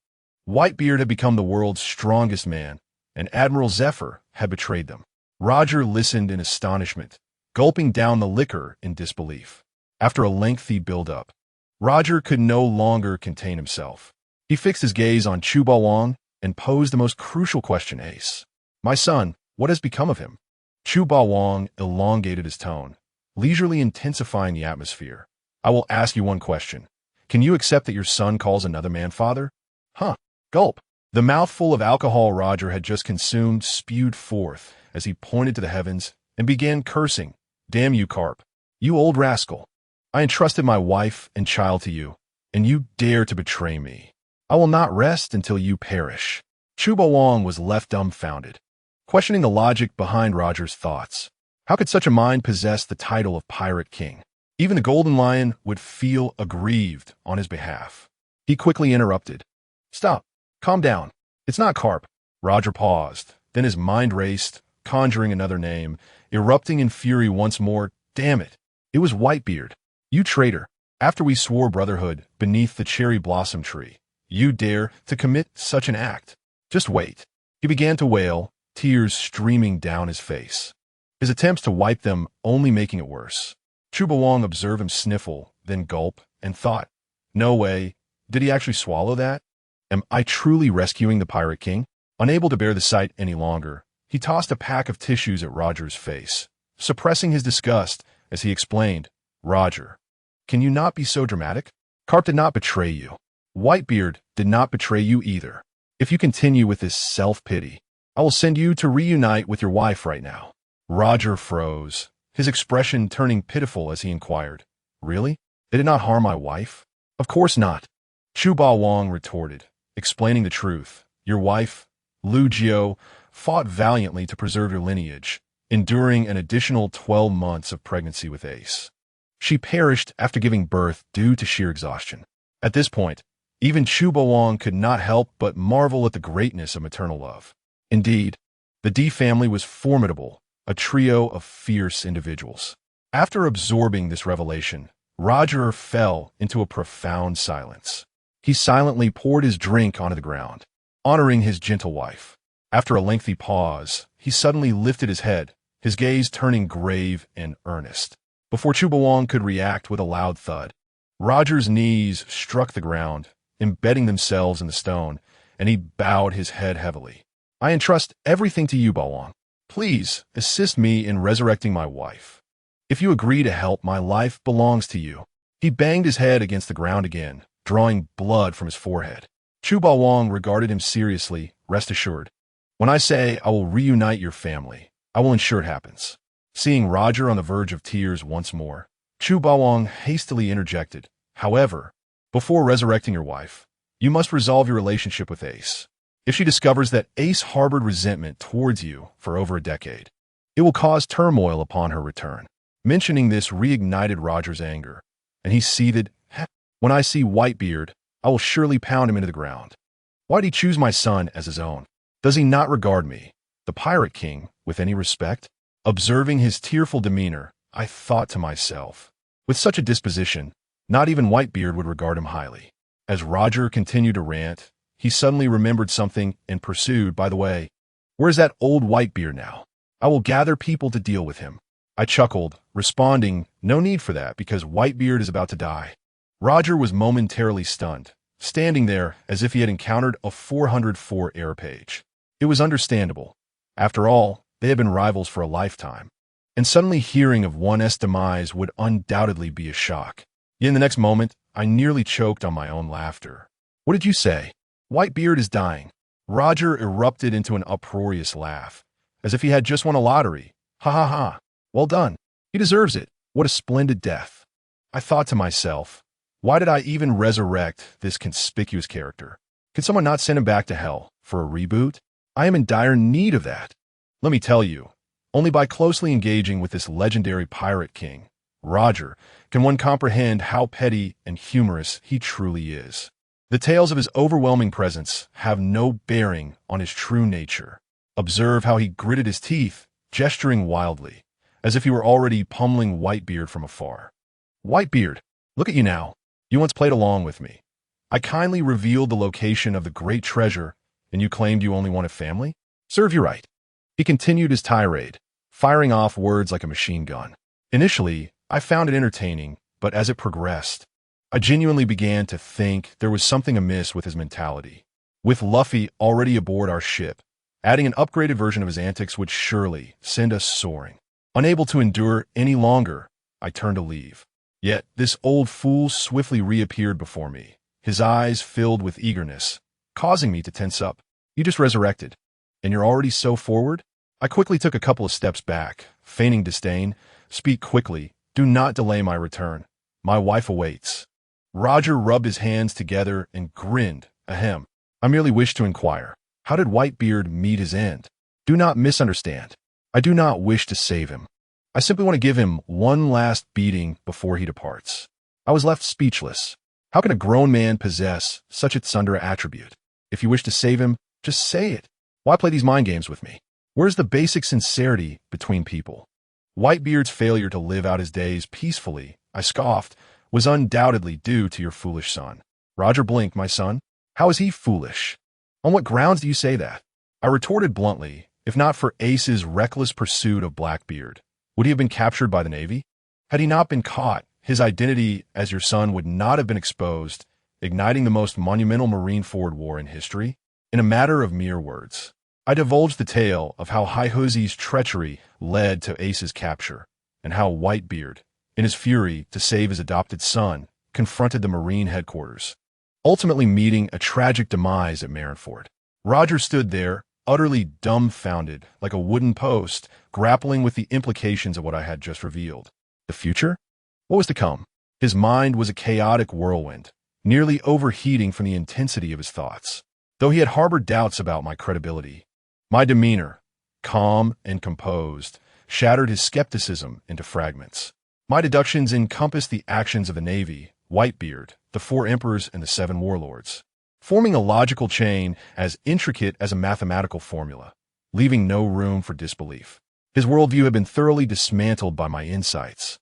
Whitebeard had become the world's strongest man, and Admiral Zephyr had betrayed them. Roger listened in astonishment, gulping down the liquor in disbelief. After a lengthy build-up, Roger could no longer contain himself. He fixed his gaze on Chuba Wang and posed the most crucial question, Ace. My son, what has become of him? Chuba Wang elongated his tone, leisurely intensifying the atmosphere. I will ask you one question. Can you accept that your son calls another man father? Huh. Gulp. The mouthful of alcohol Roger had just consumed spewed forth as he pointed to the heavens and began cursing. Damn you, Carp. You old rascal. I entrusted my wife and child to you, and you dare to betray me. I will not rest until you perish. Chuba Wang was left dumbfounded, questioning the logic behind Roger's thoughts. How could such a mind possess the title of Pirate King? Even the Golden Lion would feel aggrieved on his behalf. He quickly interrupted. Stop. Calm down. It's not Carp. Roger paused. Then his mind raced, conjuring another name, erupting in fury once more. Damn it. It was Whitebeard. You traitor. After we swore brotherhood beneath the cherry blossom tree, you dare to commit such an act. Just wait. He began to wail, tears streaming down his face. His attempts to wipe them only making it worse. Chuba Wang observed him sniffle, then gulp, and thought, no way, did he actually swallow that? Am I truly rescuing the Pirate King? Unable to bear the sight any longer, he tossed a pack of tissues at Roger's face, suppressing his disgust as he explained, Roger, can you not be so dramatic? Carp did not betray you. Whitebeard did not betray you either. If you continue with this self-pity, I will send you to reunite with your wife right now. Roger froze, his expression turning pitiful as he inquired, really? They did not harm my wife? Of course not. Chuba Wang retorted, explaining the truth. Your wife, Lu Jiao, fought valiantly to preserve your lineage, enduring an additional 12 months of pregnancy with Ace. She perished after giving birth due to sheer exhaustion. At this point, even Chuba Wang could not help but marvel at the greatness of maternal love. Indeed, the D family was formidable, a trio of fierce individuals. After absorbing this revelation, Roger fell into a profound silence. He silently poured his drink onto the ground, honoring his gentle wife. After a lengthy pause, he suddenly lifted his head, his gaze turning grave and earnest. Before Chuba Wang could react with a loud thud, Roger's knees struck the ground, embedding themselves in the stone, and he bowed his head heavily. I entrust everything to you, Bawang. Please assist me in resurrecting my wife. If you agree to help, my life belongs to you. He banged his head against the ground again, drawing blood from his forehead. Chuba Wang regarded him seriously. Rest assured. When I say I will reunite your family, I will ensure it happens. Seeing Roger on the verge of tears once more, Chuba Wang hastily interjected. However, before resurrecting your wife, you must resolve your relationship with Ace. If she discovers that Ace harbored resentment towards you for over a decade, it will cause turmoil upon her return. Mentioning this reignited Roger's anger, and he seethed, when I see Whitebeard, I will surely pound him into the ground. Why'd he choose my son as his own? Does he not regard me, the Pirate King, with any respect? Observing his tearful demeanor, I thought to myself, with such a disposition, not even Whitebeard would regard him highly. As Roger continued to rant, he suddenly remembered something and pursued, by the way, where's that old Whitebeard now? I will gather people to deal with him. I chuckled, responding, no need for that because Whitebeard is about to die. Roger was momentarily stunned, standing there as if he had encountered a 404 error page. It was understandable. After all, they had been rivals for a lifetime, and suddenly hearing of one's demise would undoubtedly be a shock. Yet in the next moment, I nearly choked on my own laughter. What did you say? Whitebeard is dying. Roger erupted into an uproarious laugh, as if he had just won a lottery. Ha ha ha. Well done. He deserves it. What a splendid death. I thought to myself, why did I even resurrect this conspicuous character? Could someone not send him back to hell for a reboot? I am in dire need of that. Let me tell you, only by closely engaging with this legendary Pirate King, Roger, can one comprehend how petty and humorous he truly is. The tales of his overwhelming presence have no bearing on his true nature. Observe how he gritted his teeth, gesturing wildly, as if he were already pummeling Whitebeard from afar. Whitebeard, look at you now. You once played along with me. I kindly revealed the location of the great treasure, and you claimed you only wanted family? Serve you right. He continued his tirade, firing off words like a machine gun. Initially, I found it entertaining, but as it progressed, I genuinely began to think there was something amiss with his mentality. With Luffy already aboard our ship, adding an upgraded version of his antics would surely send us soaring. Unable to endure any longer, I turned to leave. Yet this old fool swiftly reappeared before me, his eyes filled with eagerness, causing me to tense up. You just resurrected, and you're already so forward? I quickly took a couple of steps back, feigning disdain. Speak quickly. Do not delay my return. My wife awaits. Roger rubbed his hands together and grinned. Ahem. I merely wish to inquire. How did Whitebeard meet his end? Do not misunderstand. I do not wish to save him. I simply want to give him one last beating before he departs. I was left speechless. How can a grown man possess such a tsundere attribute? If you wish to save him, just say it. Why play these mind games with me? Where's the basic sincerity between people? Whitebeard's failure to live out his days peacefully, I scoffed, was undoubtedly due to your foolish son. Roger blinked. My son? How is he foolish? On what grounds do you say that? I retorted bluntly. If not for Ace's reckless pursuit of Blackbeard, would he have been captured by the Navy? Had he not been caught, his identity as your son would not have been exposed, igniting the most monumental Marineford war in history. In a matter of mere words, I divulged the tale of how Haihuzi's treachery led to Ace's capture, and how Whitebeard, in his fury to save his adopted son, confronted the Marine headquarters, ultimately meeting a tragic demise at Marineford. Roger stood there, utterly dumbfounded, like a wooden post, grappling with the implications of what I had just revealed. The future? What was to come? His mind was a chaotic whirlwind, nearly overheating from the intensity of his thoughts. Though he had harbored doubts about my credibility, my demeanor, calm and composed, shattered his skepticism into fragments. My deductions encompassed the actions of the Navy, Whitebeard, the 4 emperors, and the 7 warlords, forming a logical chain as intricate as a mathematical formula, leaving no room for disbelief. His worldview had been thoroughly dismantled by my insights.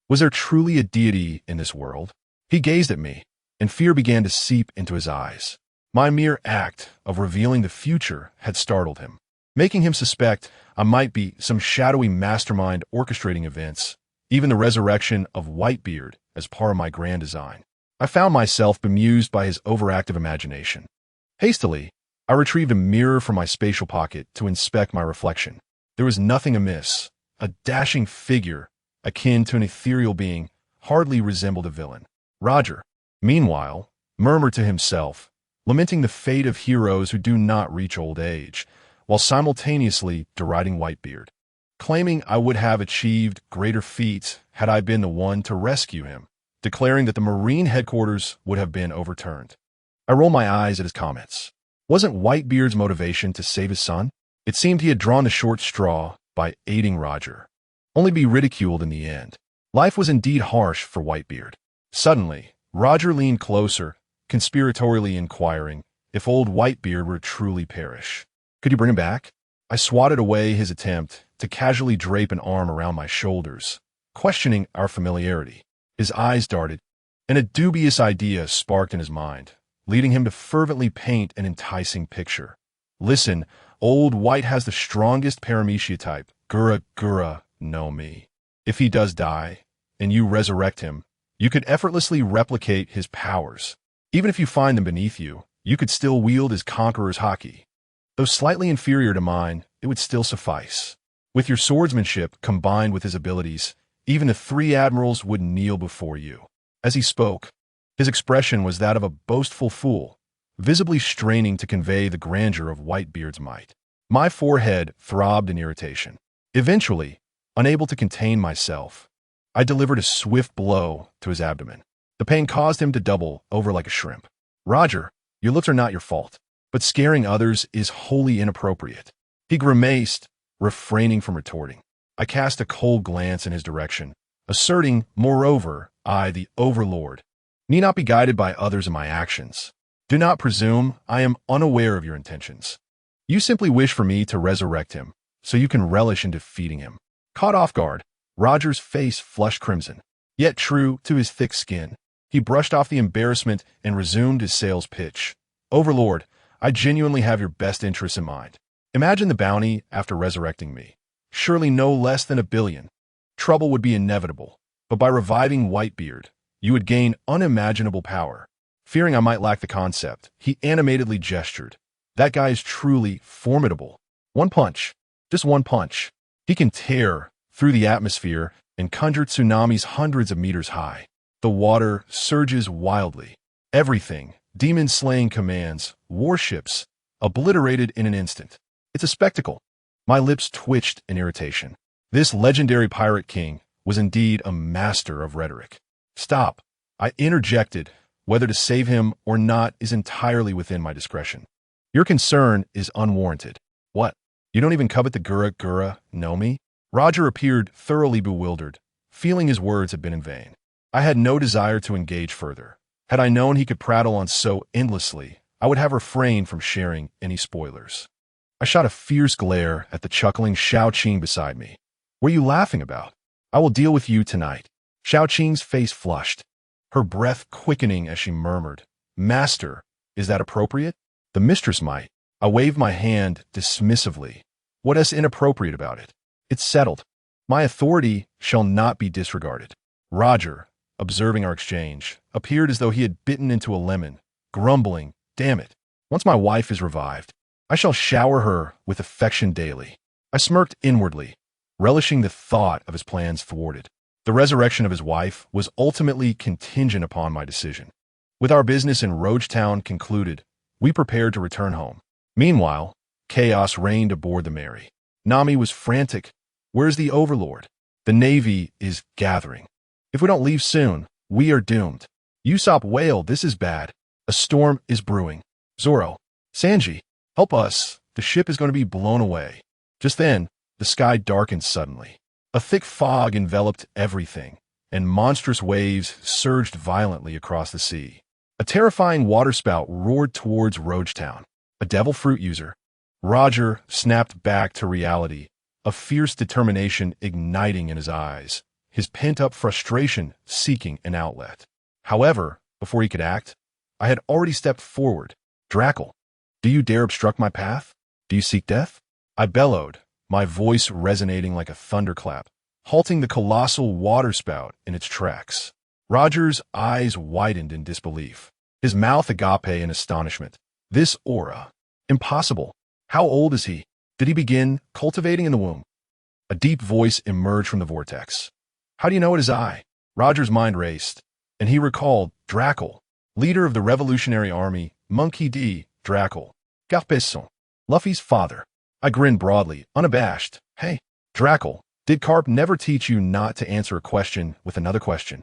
Was there truly a deity in this world? He gazed at me, and fear began to seep into his eyes. My mere act of revealing the future had startled him, making him suspect I might be some shadowy mastermind orchestrating events, even the resurrection of Whitebeard as part of my grand design. I found myself bemused by his overactive imagination. Hastily, I retrieved a mirror from my spatial pocket to inspect my reflection. There was nothing amiss. A dashing figure, akin to an ethereal being, hardly resembled a villain. Roger, meanwhile, murmured to himself, lamenting the fate of heroes who do not reach old age, while simultaneously deriding Whitebeard, claiming I would have achieved greater feats had I been the one to rescue him, declaring that the Marine headquarters would have been overturned. I rolled my eyes at his comments. Wasn't Whitebeard's motivation to save his son? It seemed he had drawn the short straw by aiding Roger, only to be ridiculed in the end. Life was indeed harsh for Whitebeard. Suddenly, Roger leaned closer, conspiratorially inquiring if old Whitebeard were to truly perish. Could you bring him back? I swatted away his attempt to casually drape an arm around my shoulders, questioning our familiarity. His eyes darted, and a dubious idea sparked in his mind, leading him to fervently paint an enticing picture. Listen, old White has the strongest paramecia type, Gura no mi. If he does die, and you resurrect him, you could effortlessly replicate his powers. Even if you find them beneath you, you could still wield his conqueror's haki. Though slightly inferior to mine, it would still suffice. With your swordsmanship combined with his abilities, even the 3 admirals would kneel before you. As he spoke, his expression was that of a boastful fool, visibly straining to convey the grandeur of Whitebeard's might. My forehead throbbed in irritation. Eventually, unable to contain myself, I delivered a swift blow to his abdomen. The pain caused him to double over like a shrimp. Roger, your looks are not your fault, but scaring others is wholly inappropriate. He grimaced, refraining from retorting. I cast a cold glance in his direction, asserting, moreover, I, the Overlord, need not be guided by others in my actions. Do not presume I am unaware of your intentions. You simply wish for me to resurrect him, so you can relish in defeating him. Caught off guard, Roger's face flushed crimson. Yet true to his thick skin, he brushed off the embarrassment and resumed his sales pitch. Overlord, I genuinely have your best interests in mind. Imagine the bounty after resurrecting me. Surely no less than 1 billion. Trouble would be inevitable, but by reviving Whitebeard, you would gain unimaginable power. Fearing I might lack the concept, he animatedly gestured. That guy is truly formidable. One punch, just one punch. He can tear through the atmosphere and conjure tsunamis hundreds of meters high. The water surges wildly. Everything, demon-slaying commands, warships, obliterated in an instant. It's a spectacle. My lips twitched in irritation. This legendary pirate king was indeed a master of rhetoric. Stop, I interjected. Whether to save him or not is entirely within my discretion. Your concern is unwarranted. What? You don't even covet the Gura, know me? Roger appeared thoroughly bewildered, feeling his words had been in vain. I had no desire to engage further. Had I known he could prattle on so endlessly, I would have refrained from sharing any spoilers. I shot a fierce glare at the chuckling Xiao Qing beside me. What are you laughing about? I will deal with you tonight. Xiao Qing's face flushed, her breath quickening as she murmured, Master, is that appropriate? The mistress might. I waved my hand dismissively. What is inappropriate about it? It's settled. My authority shall not be disregarded. Roger, observing our exchange, appeared as though he had bitten into a lemon, grumbling, damn it. Once my wife is revived, I shall shower her with affection daily. I smirked inwardly, relishing the thought of his plans thwarted. The resurrection of his wife was ultimately contingent upon my decision. With our business in Rogetown concluded, we prepared to return home. Meanwhile, chaos reigned aboard the Mary. Nami was frantic. Where's the Overlord? The Navy is gathering. If we don't leave soon, we are doomed. Usopp wailed, this is bad. A storm is brewing. Zoro, Sanji, help us. The ship is going to be blown away. Just then, the sky darkened suddenly. A thick fog enveloped everything, and monstrous waves surged violently across the sea. A terrifying waterspout roared towards Rogetown. A devil fruit user. Roger snapped back to reality, a fierce determination igniting in his eyes, his pent-up frustration seeking an outlet. However, before he could act, I had already stepped forward. Drackle, do you dare obstruct my path? Do you seek death? I bellowed, my voice resonating like a thunderclap, halting the colossal waterspout in its tracks. Roger's eyes widened in disbelief, his mouth agape in astonishment. This aura. Impossible. How old is he? Did he begin cultivating in the womb? A deep voice emerged from the vortex. How do you know it is I? Roger's mind raced, and he recalled Drackle, leader of the Revolutionary Army, Monkey D. Drackle, Garpesson, Luffy's father. I grinned broadly, unabashed. Hey, Drackle, did Carp never teach you not to answer a question with another question?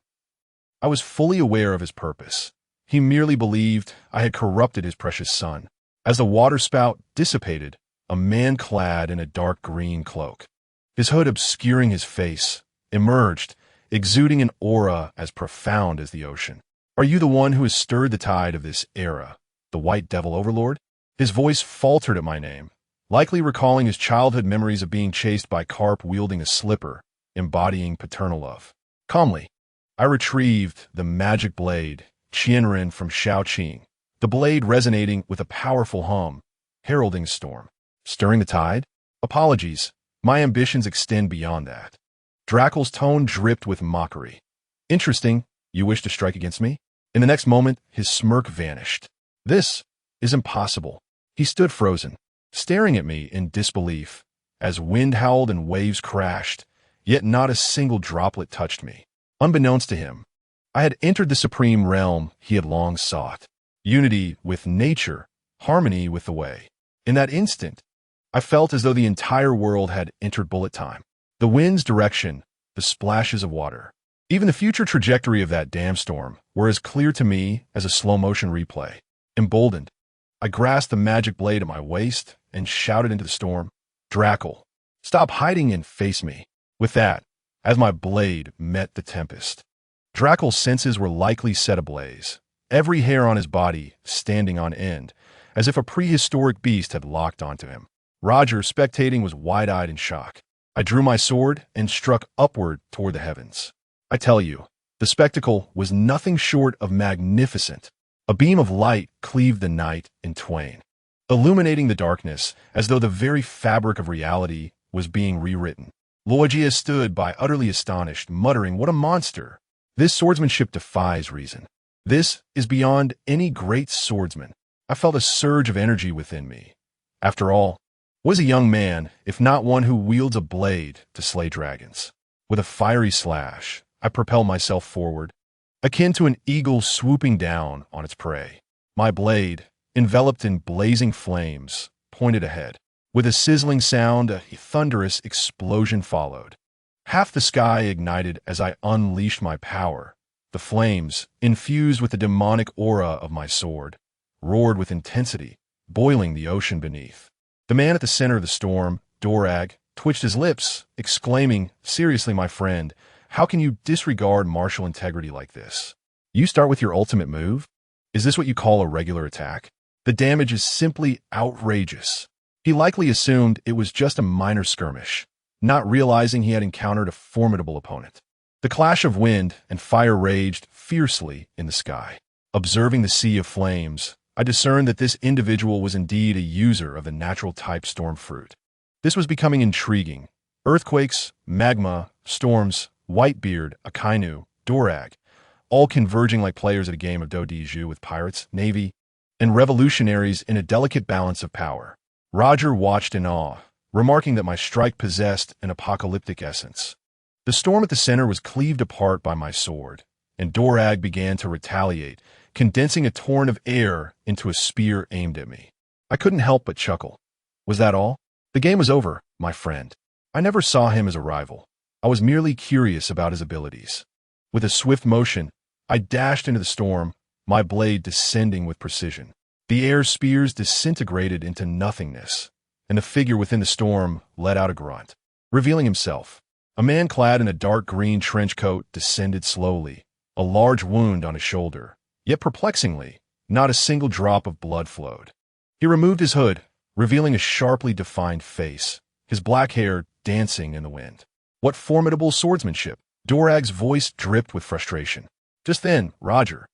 I was fully aware of his purpose. He merely believed I had corrupted his precious son. As the waterspout dissipated, a man clad in a dark green cloak, his hood obscuring his face, emerged, exuding an aura as profound as the ocean. Are you the one who has stirred the tide of this era, the White Devil Overlord? His voice faltered at my name, likely recalling his childhood memories of being chased by Carp wielding a slipper, embodying paternal love. Calmly, I retrieved the magic blade, Qianren from Xiao Qing, the blade resonating with a powerful hum, heralding storm. Stirring the tide? Apologies, my ambitions extend beyond that. Drackle's tone dripped with mockery. Interesting, you wish to strike against me? In the next moment, his smirk vanished. This is impossible. He stood frozen, staring at me in disbelief, as wind howled and waves crashed, yet not a single droplet touched me. Unbeknownst to him, I had entered the supreme realm he had long sought. Unity with nature, harmony with the way. In that instant, I felt as though the entire world had entered bullet time. The wind's direction, the splashes of water, even the future trajectory of that damn storm were as clear to me as a slow-motion replay. Emboldened, I grasped the magic blade at my waist and shouted into the storm, Drackle, stop hiding and face me. With that, as my blade met the tempest, Drackle's senses were likely set ablaze, every hair on his body standing on end, as if a prehistoric beast had locked onto him. Roger, spectating, was wide-eyed in shock. I drew my sword and struck upward toward the heavens. I tell you, the spectacle was nothing short of magnificent. A beam of light cleaved the night in twain, illuminating the darkness as though the very fabric of reality was being rewritten. Luogia stood by, utterly astonished, muttering, "What a monster! This swordsmanship defies reason. This is beyond any great swordsman." I felt a surge of energy within me. After all, was a young man, if not one who wields a blade to slay dragons. With a fiery slash, I propelled myself forward, akin to an eagle swooping down on its prey. My blade, enveloped in blazing flames, pointed ahead. With a sizzling sound, a thunderous explosion followed. Half the sky ignited as I unleashed my power. The flames, infused with the demonic aura of my sword, roared with intensity, boiling the ocean beneath. The man at the center of the storm, Dorag, twitched his lips, exclaiming, "Seriously, my friend, how can you disregard martial integrity like this? You start with your ultimate move? Is this what you call a regular attack? The damage is simply outrageous." He likely assumed it was just a minor skirmish, not realizing he had encountered a formidable opponent. The clash of wind and fire raged fiercely in the sky. Observing the sea of flames, I discerned that this individual was indeed a user of the natural-type storm fruit. This was becoming intriguing. Earthquakes, magma, storms, Whitebeard, Akainu, Dorag, all converging like players at a game of Do Di Ju with pirates, navy, and revolutionaries in a delicate balance of power. Roger watched in awe, remarking that my strike possessed an apocalyptic essence. The storm at the center was cleaved apart by my sword, and Dorag began to retaliate, condensing a torrent of air into a spear aimed at me. I couldn't help but chuckle. Was that all? The game was over, my friend. I never saw him as a rival. I was merely curious about his abilities. With a swift motion, I dashed into the storm, my blade descending with precision. The air spears disintegrated into nothingness, and the figure within the storm let out a grunt. Revealing himself, a man clad in a dark green trench coat descended slowly, a large wound on his shoulder. Yet perplexingly, not a single drop of blood flowed. He removed his hood, revealing a sharply defined face, his black hair dancing in the wind. What formidable swordsmanship! Dorag's voice dripped with frustration. Just then, Roger,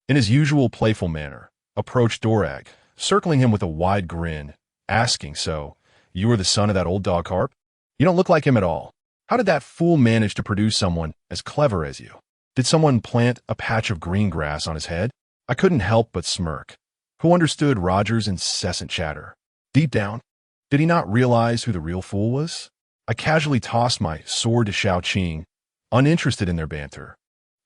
in his usual playful manner, approached Dorag, circling him with a wide grin, asking, "So, you are the son of that old dog harp? You don't look like him at all. How did that fool manage to produce someone as clever as you? Did someone plant a patch of green grass on his head?" I couldn't help but smirk. Who understood Roger's incessant chatter? Deep down, did he not realize who the real fool was? I casually tossed my sword to Xiaoqing, uninterested in their banter,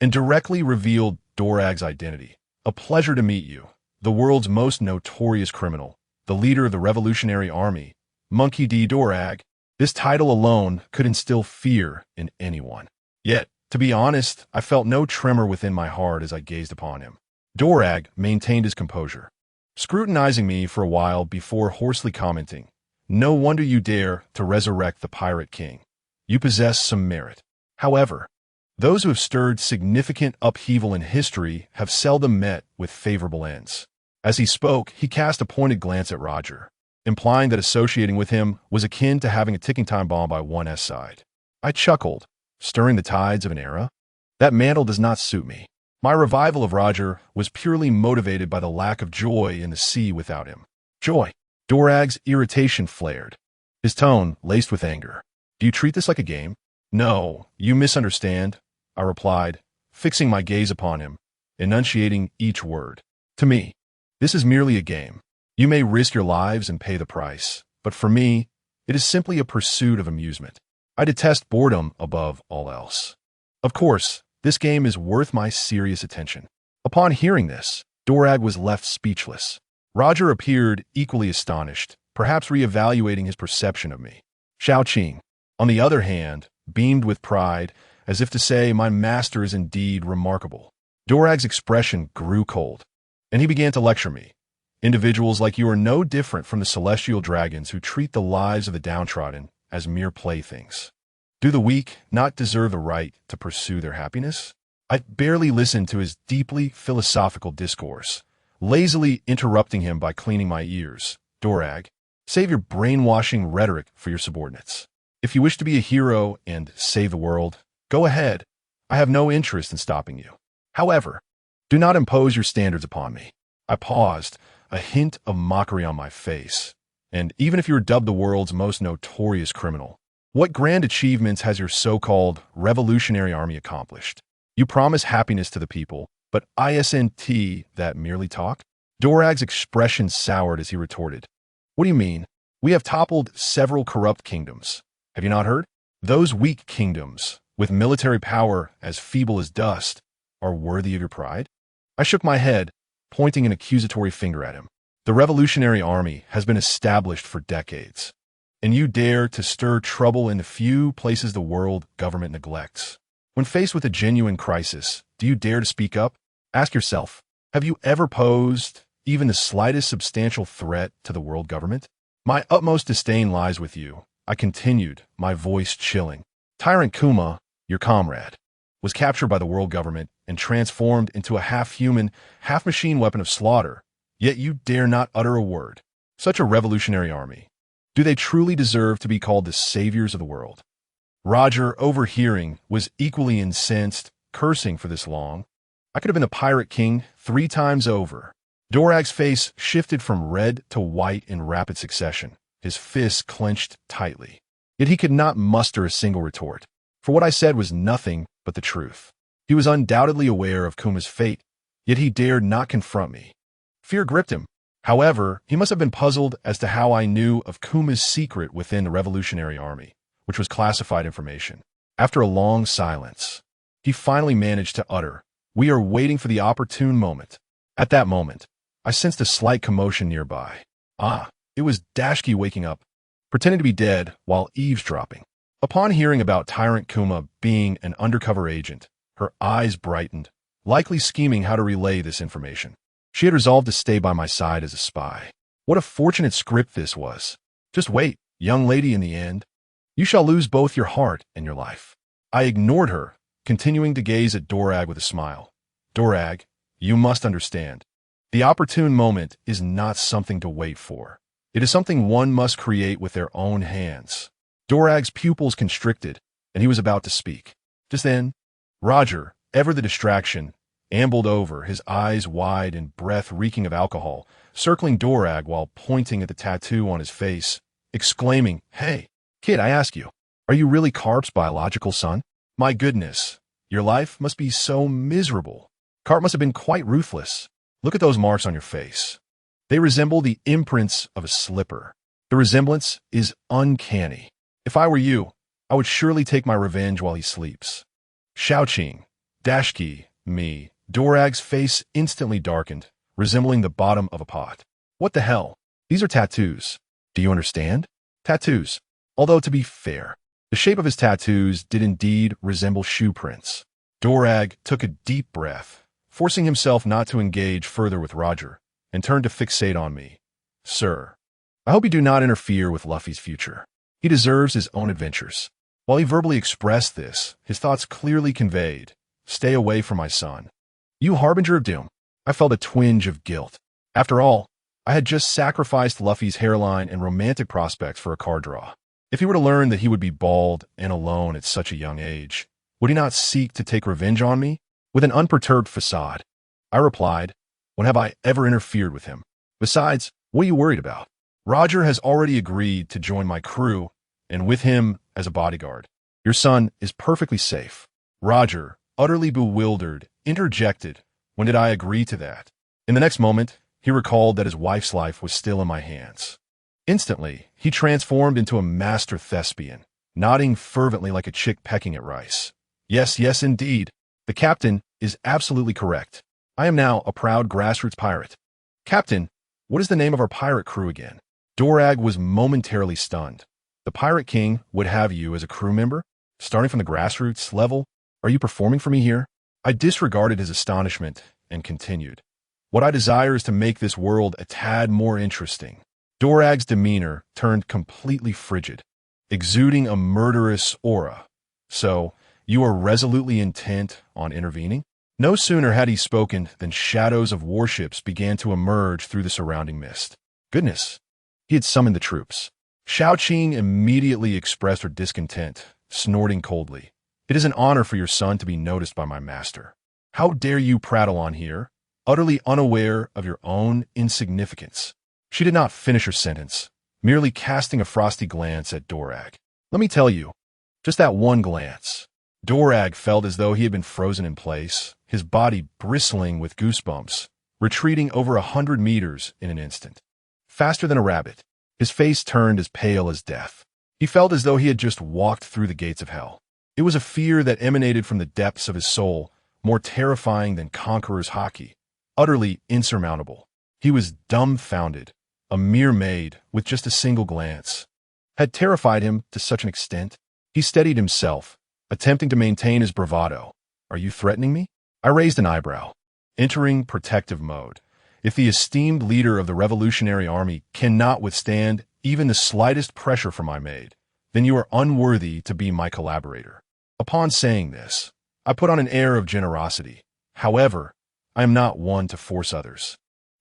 and directly revealed Dorag's identity. "A pleasure to meet you. The world's most notorious criminal, the leader of the Revolutionary Army, Monkey D. Dorag." This title alone could instill fear in anyone. Yet, to be honest, I felt no tremor within my heart as I gazed upon him. Dorag maintained his composure, scrutinizing me for a while before hoarsely commenting, "No wonder you dare to resurrect the Pirate King. You possess some merit. However, those who have stirred significant upheaval in history have seldom met with favorable ends." As he spoke, he cast a pointed glance at Roger, implying that associating with him was akin to having a ticking time bomb by one's side. I chuckled, stirring the tides of an era. That mantle does not suit me. My revival of Roger was purely motivated by the lack of joy in the sea without him. Joy? Dorag's irritation flared, his tone laced with anger. "Do you treat this like a game?" "No, you misunderstand," I replied, fixing my gaze upon him, enunciating each word. "To me, this is merely a game. You may risk your lives and pay the price, but for me, it is simply a pursuit of amusement. I detest boredom above all else. Of course, this game is worth my serious attention." Upon hearing this, Dorag was left speechless. Roger appeared equally astonished, perhaps reevaluating his perception of me. Xiaoqing, on the other hand, beamed with pride, as if to say, "My master is indeed remarkable." Dorag's expression grew cold, and he began to lecture me. "Individuals like you are no different from the celestial dragons who treat the lives of the downtrodden as mere playthings. Do the weak not deserve the right to pursue their happiness?" I barely listened to his deeply philosophical discourse, lazily interrupting him by cleaning my ears. "Dorag, save your brainwashing rhetoric for your subordinates. If you wish to be a hero and save the world, go ahead. I have no interest in stopping you. However, do not impose your standards upon me. I paused, a hint of mockery on my face. And even if you were dubbed the world's most notorious criminal, what grand achievements has your so-called revolutionary army accomplished? You promise happiness to the people, but isn't that merely talk? Dorag's expression soured as he retorted. What do you mean? We have toppled several corrupt kingdoms. Have you not heard? Those weak kingdoms, with military power as feeble as dust, are worthy of your pride? I shook my head, pointing an accusatory finger at him. The Revolutionary Army has been established for decades, and you dare to stir trouble in the few places the world government neglects. When faced with a genuine crisis, do you dare to speak up? Ask yourself, have you ever posed even the slightest substantial threat to the world government? My utmost disdain lies with you, I continued, my voice chilling. Tyrant Kuma, your comrade, was captured by the world government and transformed into a half-human, half-machine weapon of slaughter, yet you dare not utter a word. Such a revolutionary army. Do they truly deserve to be called the saviors of the world? Roger, overhearing, was equally incensed, cursing for this long. I could have been a pirate king 3 times over. Dorag's face shifted from red to white in rapid succession, his fists clenched tightly. Yet he could not muster a single retort, for what I said was nothing but the truth. He was undoubtedly aware of Kuma's fate, yet he dared not confront me. Fear gripped him. However, he must have been puzzled as to how I knew of Kuma's secret within the Revolutionary Army, which was classified information. After a long silence, he finally managed to utter, "We are waiting for the opportune moment." At that moment, I sensed a slight commotion nearby. It was Dashki waking up, pretending to be dead while eavesdropping. Upon hearing about Tyrant Kuma being an undercover agent, her eyes brightened, likely scheming how to relay this information. She had resolved to stay by my side as a spy. What a fortunate script this was. Just wait, young lady, in the end, you shall lose both your heart and your life. I ignored her, continuing to gaze at Dorag with a smile. Dorag, you must understand. The opportune moment is not something to wait for. It is something one must create with their own hands. Dorag's pupils constricted, and he was about to speak. Just then, Roger, ever the distraction, ambled over, his eyes wide and breath reeking of alcohol, circling Dorag while pointing at the tattoo on his face, exclaiming, "Hey, kid, I ask you, are you really Carp's biological son? My goodness, your life must be so miserable. Carp must have been quite ruthless. Look at those marks on your face. They resemble the imprints of a slipper. The resemblance is uncanny. If I were you, I would surely take my revenge while he sleeps." Shouching, Dashki, me, Dorag's face instantly darkened, resembling the bottom of a pot. What the hell? These are tattoos. Do you understand? Tattoos. Although, to be fair, the shape of his tattoos did indeed resemble shoe prints. Dorag took a deep breath, forcing himself not to engage further with Roger, and turned to fixate on me. "Sir, I hope you do not interfere with Luffy's future. He deserves his own adventures." While he verbally expressed this, his thoughts clearly conveyed, "Stay away from my son." You harbinger of doom. I felt a twinge of guilt. After all, I had just sacrificed Luffy's hairline and romantic prospects for a card draw. If he were to learn that he would be bald and alone at such a young age, would he not seek to take revenge on me? With an unperturbed facade, I replied, "When have I ever interfered with him? Besides, what are you worried about? Roger has already agreed to join my crew, and with him as a bodyguard. Your son is perfectly safe." Roger, utterly bewildered, interjected, "When did I agree to that?" In the next moment, he recalled that his wife's life was still in my hands. Instantly, he transformed into a master thespian, nodding fervently like a chick pecking at rice. "Yes, yes, indeed. The captain is absolutely correct. I am now a proud grassroots pirate." "Captain, what is the name of our pirate crew again?" Dorag was momentarily stunned. "The Pirate King would have you as a crew member? Starting from the grassroots level? Are you performing for me here?" I disregarded his astonishment and continued. "What I desire is to make this world a tad more interesting." Dorag's demeanor turned completely frigid, exuding a murderous aura. "So, you are resolutely intent on intervening?" No sooner had he spoken than shadows of warships began to emerge through the surrounding mist. Goodness, he had summoned the troops. Shao Qing immediately expressed her discontent, snorting coldly. It is an honor for your son to be noticed by my master. How dare you prattle on here, utterly unaware of your own insignificance? She did not finish her sentence, merely casting a frosty glance at Dorag. Let me tell you, just that one glance. Dorag felt as though he had been frozen in place, his body bristling with goosebumps, retreating over 100 meters in an instant. Faster than a rabbit, his face turned as pale as death. He felt as though he had just walked through the gates of hell. It was a fear that emanated from the depths of his soul, more terrifying than conqueror's hockey, utterly insurmountable. He was dumbfounded, a mere maid with just a single glance had terrified him to such an extent. He steadied himself, attempting to maintain his bravado. Are you threatening me? I raised an eyebrow, entering protective mode. If the esteemed leader of the Revolutionary Army cannot withstand even the slightest pressure from my maid, then you are unworthy to be my collaborator. Upon saying this, I put on an air of generosity. However, I am not one to force others.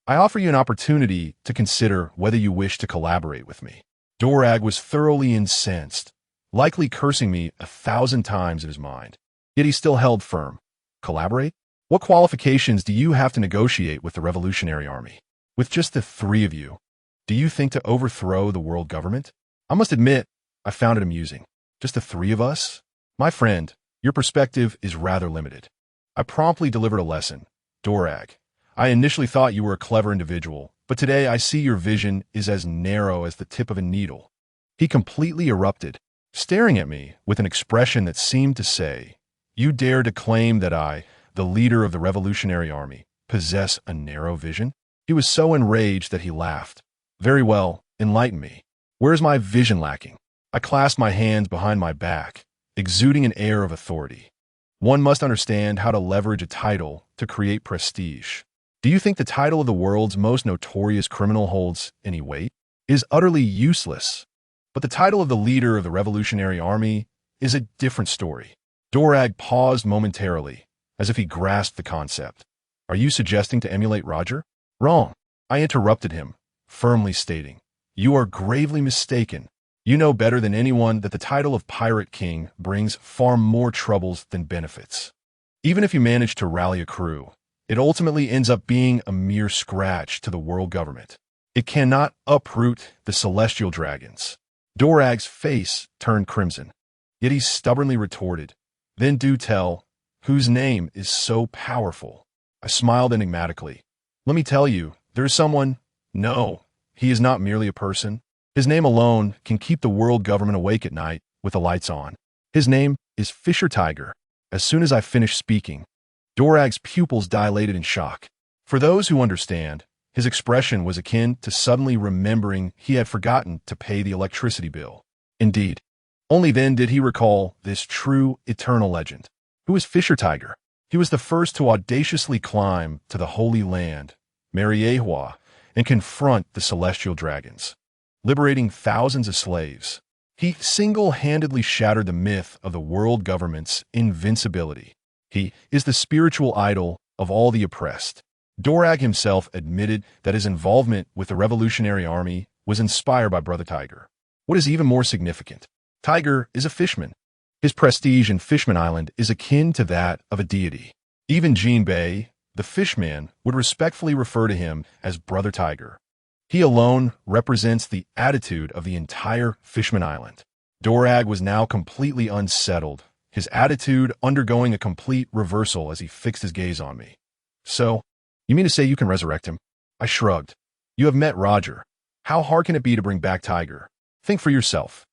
I offer you an opportunity to consider whether you wish to collaborate with me. Dorag was thoroughly incensed, likely cursing me 1,000 times in his mind. Yet he still held firm. Collaborate? What qualifications do you have to negotiate with the Revolutionary Army? With just the three of you, do you think to overthrow the world government? I must admit, I found it amusing. Just the three of us? My friend, your perspective is rather limited. I promptly delivered a lesson. Dorag, I initially thought you were a clever individual, but today I see your vision is as narrow as the tip of a needle. He completely erupted, staring at me with an expression that seemed to say, you dare to claim that I, the leader of the Revolutionary Army, possess a narrow vision? He was so enraged that he laughed. Very well, enlighten me. Where is my vision lacking? I clasped my hands behind my back, exuding an air of authority. One must understand how to leverage a title to create prestige. Do you think the title of the world's most notorious criminal holds any weight? It is utterly useless. But the title of the leader of the Revolutionary Army is a different story. Dorag paused momentarily, as if he grasped the concept. Are you suggesting to emulate Roger? Wrong. I interrupted him, firmly stating, you are gravely mistaken. You know better than anyone that the title of Pirate King brings far more troubles than benefits. Even if you manage to rally a crew, it ultimately ends up being a mere scratch to the world government. It cannot uproot the celestial dragons. Dorag's face turned crimson, yet he stubbornly retorted, then do tell, whose name is so powerful? I smiled enigmatically. Let me tell you, there is someone. No, he is not merely a person. His name alone can keep the world government awake at night with the lights on. His name is Fisher Tiger. As soon as I finished speaking, Dorag's pupils dilated in shock. For those who understand, his expression was akin to suddenly remembering he had forgotten to pay the electricity bill. Indeed, only then did he recall this true, eternal legend. Who is Fisher Tiger? He was the first to audaciously climb to the Holy Land, Mariehua, and confront the celestial dragons, liberating thousands of slaves. He single-handedly shattered the myth of the world government's invincibility. He is the spiritual idol of all the oppressed. Dorag himself admitted that his involvement with the Revolutionary Army was inspired by Brother Tiger. What is even more significant, Tiger is a fishman. His prestige in Fishman Island is akin to that of a deity. Even Jinbei, the fishman, would respectfully refer to him as Brother Tiger. He alone represents the attitude of the entire Fishman Island. Dorag was now completely unsettled, his attitude undergoing a complete reversal as he fixed his gaze on me. So, you mean to say you can resurrect him? I shrugged. You have met Roger. How hard can it be to bring back Tiger? Think for yourself.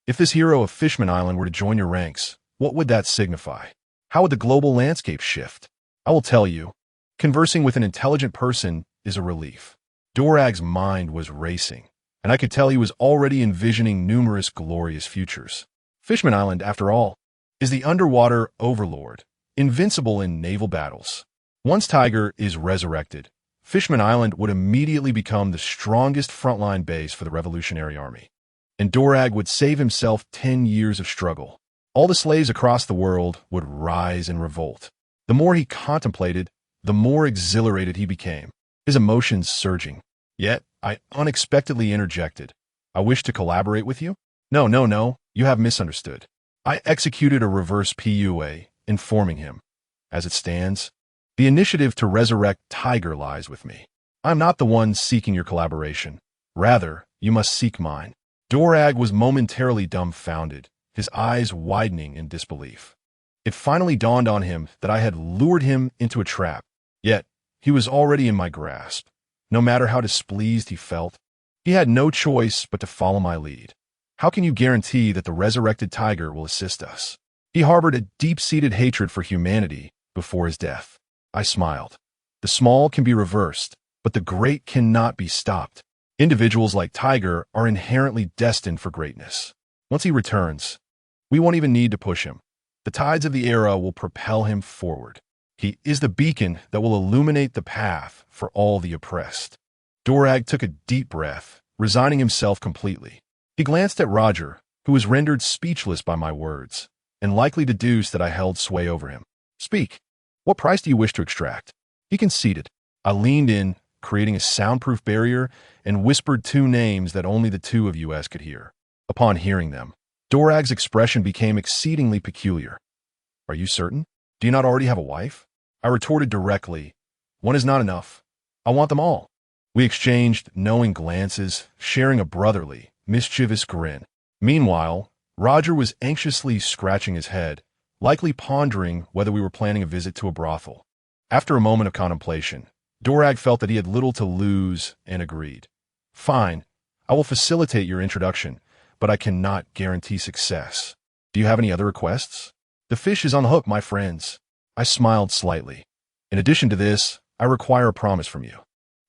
If this hero of Fishman Island were to join your ranks, what would that signify? How would the global landscape shift? I will tell you, conversing with an intelligent person is a relief. Dorag's mind was racing, and I could tell he was already envisioning numerous glorious futures. Fishman Island, after all, is the underwater overlord, invincible in naval battles. Once Tiger is resurrected, Fishman Island would immediately become the strongest frontline base for the Revolutionary Army. And Dorag would save himself 10 years of struggle. All the slaves across the world would rise in revolt. The more he contemplated, the more exhilarated he became, his emotions surging. Yet, I unexpectedly interjected. I wish to collaborate with you? No, no, no, you have misunderstood. I executed a reverse PUA, informing him. As it stands, the initiative to resurrect Tiger lies with me. I'm not the one seeking your collaboration. Rather, you must seek mine. Dorag was momentarily dumbfounded, his eyes widening in disbelief. It finally dawned on him that I had lured him into a trap, yet he was already in my grasp. No matter how displeased he felt, he had no choice but to follow my lead. How can you guarantee that the resurrected Tiger will assist us? He harbored a deep-seated hatred for humanity before his death. I smiled. The small can be reversed, but the great cannot be stopped. Individuals like Tiger are inherently destined for greatness. Once he returns, we won't even need to push him. The tides of the era will propel him forward. He is the beacon that will illuminate the path for all the oppressed. Dorag took a deep breath, resigning himself completely. He glanced at Roger, who was rendered speechless by my words, and likely deduced that I held sway over him. Speak. What price do you wish to extract? He conceded. I leaned in, creating a soundproof barrier, and whispered two names that only the two of us could hear. Upon hearing them, Dorag's expression became exceedingly peculiar. Are you certain? Do you not already have a wife? I retorted directly. One is not enough. I want them all. We exchanged knowing glances, sharing a brotherly, mischievous grin. Meanwhile, Roger was anxiously scratching his head, likely pondering whether we were planning a visit to a brothel. After a moment of contemplation, Dorag felt that he had little to lose and agreed. Fine, I will facilitate your introduction, but I cannot guarantee success. Do you have any other requests? The fish is on the hook, my friends. I smiled slightly. In addition to this, I require a promise from you.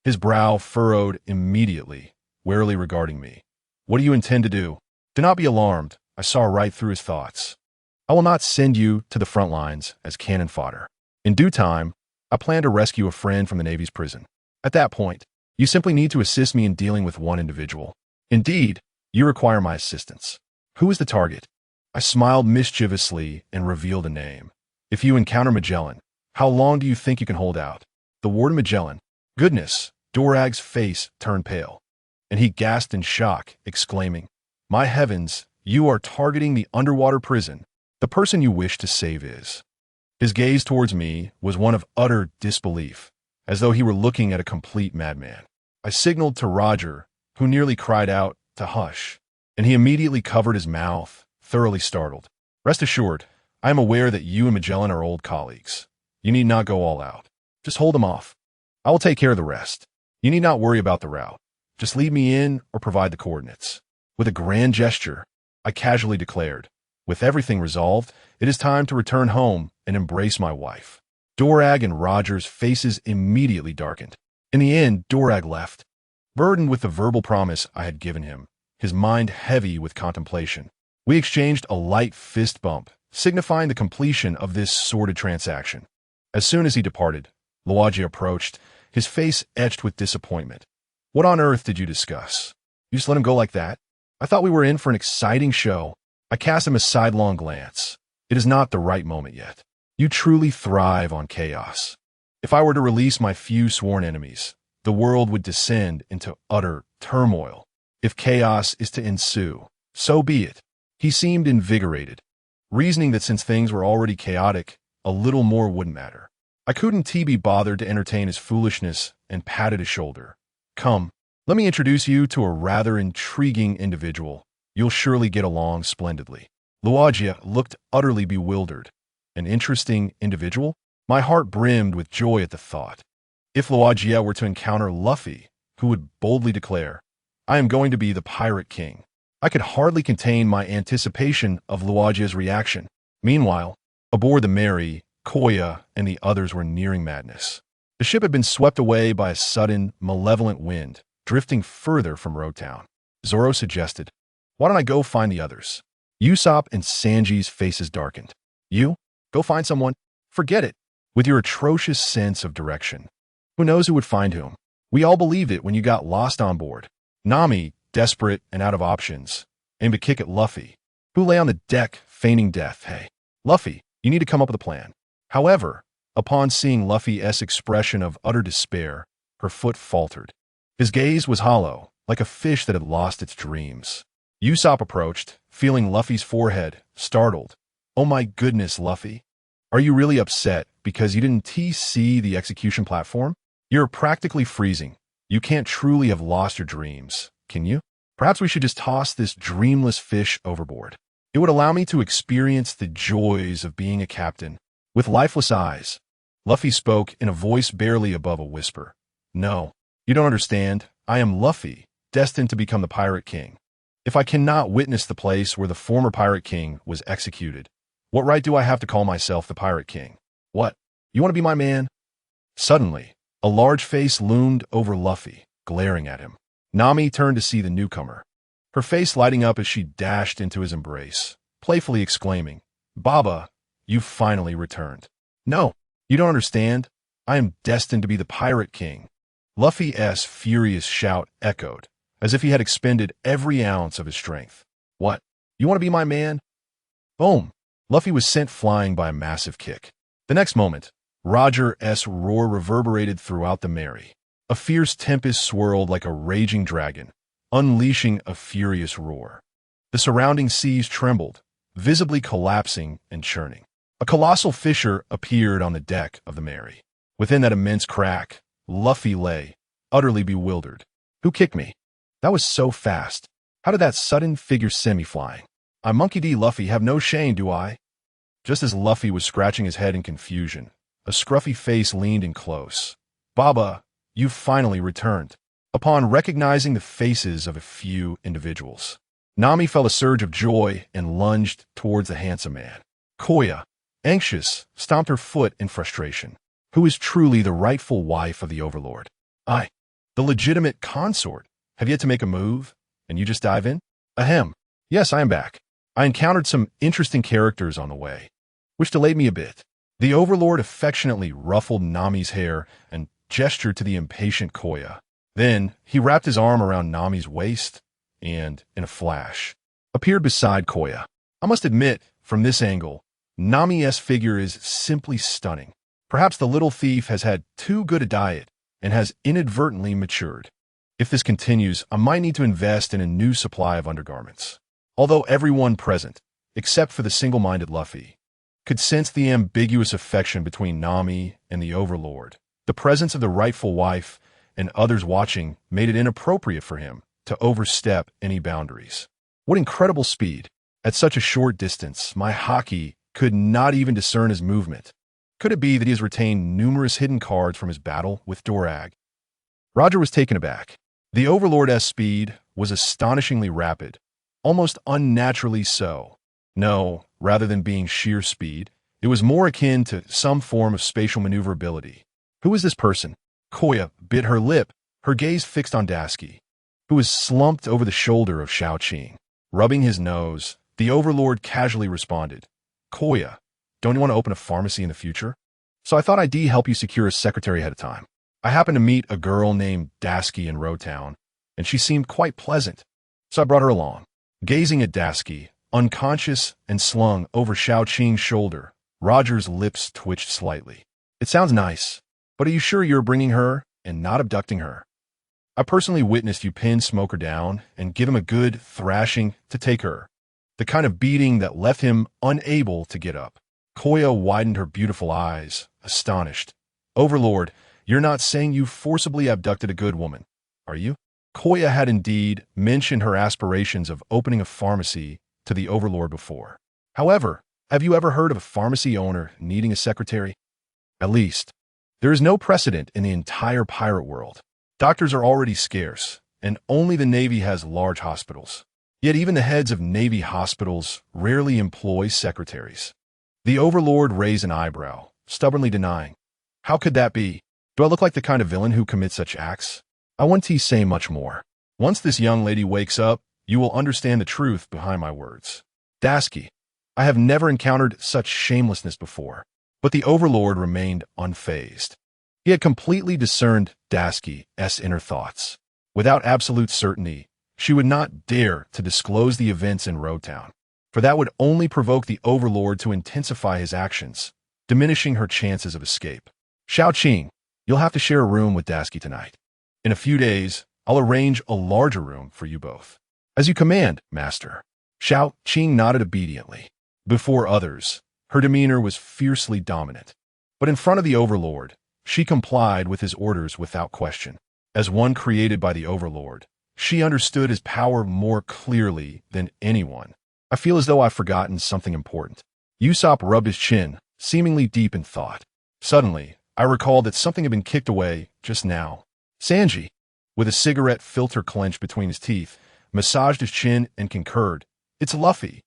His brow furrowed immediately, warily regarding me. What do you intend to do? Do not be alarmed. I saw right through his thoughts. I will not send you to the front lines as cannon fodder. In due time, I plan to rescue a friend from the Navy's prison. At that point, you simply need to assist me in dealing with one individual. Indeed, you require my assistance. Who is the target? I smiled mischievously and revealed a name. If you encounter Magellan, how long do you think you can hold out? The Warden Magellan. Goodness, Dorag's face turned pale, and he gasped in shock, exclaiming, My heavens, you are targeting the underwater prison. The person you wish to save is. His gaze towards me was one of utter disbelief, as though he were looking at a complete madman. I signaled to Roger, who nearly cried out to hush, and he immediately covered his mouth, thoroughly startled. Rest assured, I am aware that you and Magellan are old colleagues. You need not go all out. Just hold him off. I will take care of the rest. You need not worry about the route. Just lead me in or provide the coordinates. With a grand gesture, I casually declared, with everything resolved, it is time to return home and embrace my wife. Dorag and Roger's faces immediately darkened. In the end, Dorag left, burdened with the verbal promise I had given him, his mind heavy with contemplation. We exchanged a light fist bump, signifying the completion of this sordid transaction. As soon as he departed, Luigi approached, his face etched with disappointment. What on earth did you discuss? You just let him go like that? I thought we were in for an exciting show. I cast him a sidelong glance. It is not the right moment yet. You truly thrive on chaos. If I were to release my few sworn enemies, the world would descend into utter turmoil. If chaos is to ensue, so be it. He seemed invigorated, reasoning that since things were already chaotic, a little more wouldn't matter. I couldn't be bothered to entertain his foolishness and patted his shoulder. Come, let me introduce you to a rather intriguing individual. You'll surely get along splendidly. Luigi looked utterly bewildered. An interesting individual? My heart brimmed with joy at the thought. If Luigi were to encounter Luffy, who would boldly declare, I am going to be the Pirate King, I could hardly contain my anticipation of Luigi's reaction. Meanwhile, aboard the Mary, Koya and the others were nearing madness. The ship had been swept away by a sudden, malevolent wind, drifting further from Rotown. Zoro suggested, Why don't I go find the others? Usopp and Sanji's faces darkened. You? Go find someone? Forget it. With your atrocious sense of direction. Who knows who would find whom? We all believed it when you got lost on board. Nami, desperate and out of options, aimed a kick at Luffy, who lay on the deck feigning death. Hey, Luffy, you need to come up with a plan. However, upon seeing Luffy's expression of utter despair, her foot faltered. His gaze was hollow, like a fish that had lost its dreams. Usopp approached, feeling Luffy's forehead, startled. "Oh my goodness, Luffy. Are you really upset because you didn't see the execution platform? You're practically freezing. You can't truly have lost your dreams, can you? Perhaps we should just toss this dreamless fish overboard. It would allow me to experience the joys of being a captain with lifeless eyes." Luffy spoke in a voice barely above a whisper. "No, you don't understand. I am Luffy, destined to become the Pirate King. If I cannot witness the place where the former Pirate King was executed, what right do I have to call myself the Pirate King? What? You want to be my man?" Suddenly, a large face loomed over Luffy, glaring at him. Nami turned to see the newcomer, her face lighting up as she dashed into his embrace, playfully exclaiming, "Baba, you've finally returned." "No, you don't understand. I am destined to be the Pirate King." Luffy's furious shout echoed, as if he had expended every ounce of his strength. "What? You want to be my man?" Boom! Luffy was sent flying by a massive kick. The next moment, Roger's roar reverberated throughout the Mary. A fierce tempest swirled like a raging dragon, unleashing a furious roar. The surrounding seas trembled, visibly collapsing and churning. A colossal fissure appeared on the deck of the Mary. Within that immense crack, Luffy lay, utterly bewildered. "Who kicked me? That was so fast. How did that sudden figure send me flying? I Monkey D. Luffy have no shame, do I?" Just as Luffy was scratching his head in confusion, a scruffy face leaned in close. "Baba, you've finally returned." Upon recognizing the faces of a few individuals, Nami felt a surge of joy and lunged towards the handsome man. Koya, anxious, stomped her foot in frustration. Who is truly the rightful wife of the Overlord? I, the legitimate consort, have yet to make a move, and you just dive in? Ahem. Yes, I am back. I encountered some interesting characters on the way, which delayed me a bit. The Overlord affectionately ruffled Nami's hair and gestured to the impatient Koya. Then he wrapped his arm around Nami's waist and, in a flash, appeared beside Koya. I must admit, from this angle, Nami's figure is simply stunning. Perhaps the little thief has had too good a diet and has inadvertently matured. If this continues, I might need to invest in a new supply of undergarments. Although everyone present, except for the single-minded Luffy, could sense the ambiguous affection between Nami and the Overlord, the presence of the rightful wife and others watching made it inappropriate for him to overstep any boundaries. What incredible speed! At such a short distance, my Haki could not even discern his movement. Could it be that he has retained numerous hidden cards from his battle with Dorag? Roger was taken aback. The Overlord's speed was astonishingly rapid, almost unnaturally so. No, rather than being sheer speed, it was more akin to some form of spatial maneuverability. Who is this person? Koya bit her lip, her gaze fixed on Dasky, who was slumped over the shoulder of Shao Qing. Rubbing his nose, the Overlord casually responded, "Koya, don't you want to open a pharmacy in the future? So I thought I'd help you secure a secretary ahead of time. I happened to meet a girl named Dasky in Rowtown, and she seemed quite pleasant, so I brought her along." Gazing at Dasky, unconscious and slung over Shao Qing's shoulder, Roger's lips twitched slightly. "It sounds nice, but are you sure you're bringing her and not abducting her? I personally witnessed you pin Smoker down and give him a good thrashing to take her, the kind of beating that left him unable to get up." Koya widened her beautiful eyes, astonished. "Overlord, you're not saying you forcibly abducted a good woman, are you?" Koya had indeed mentioned her aspirations of opening a pharmacy to the Overlord before. However, have you ever heard of a pharmacy owner needing a secretary? At least, there is no precedent in the entire pirate world. Doctors are already scarce, and only the Navy has large hospitals. Yet even the heads of Navy hospitals rarely employ secretaries. The Overlord raised an eyebrow, stubbornly denying. "How could that be? Do I look like the kind of villain who commits such acts? I won't say much more. Once this young lady wakes up, you will understand the truth behind my words." Dasky, I have never encountered such shamelessness before. But the Overlord remained unfazed. He had completely discerned Dasky's inner thoughts. Without absolute certainty, she would not dare to disclose the events in Rowtown, for that would only provoke the Overlord to intensify his actions, diminishing her chances of escape. "Shao Qing, you'll have to share a room with Dasky tonight. In a few days, I'll arrange a larger room for you both. As you command, master. Xiao Qing nodded obediently. Before others, her demeanor was fiercely dominant. But in front of the overlord, she complied with his orders without question. As one created by the overlord, she understood his power more clearly than anyone. I feel as though I've forgotten something important. Usopp rubbed his chin, seemingly deep in thought. Suddenly, I recalled that something had been kicked away just now. Sanji, with a cigarette filter clenched between his teeth, massaged his chin and concurred. It's Luffy.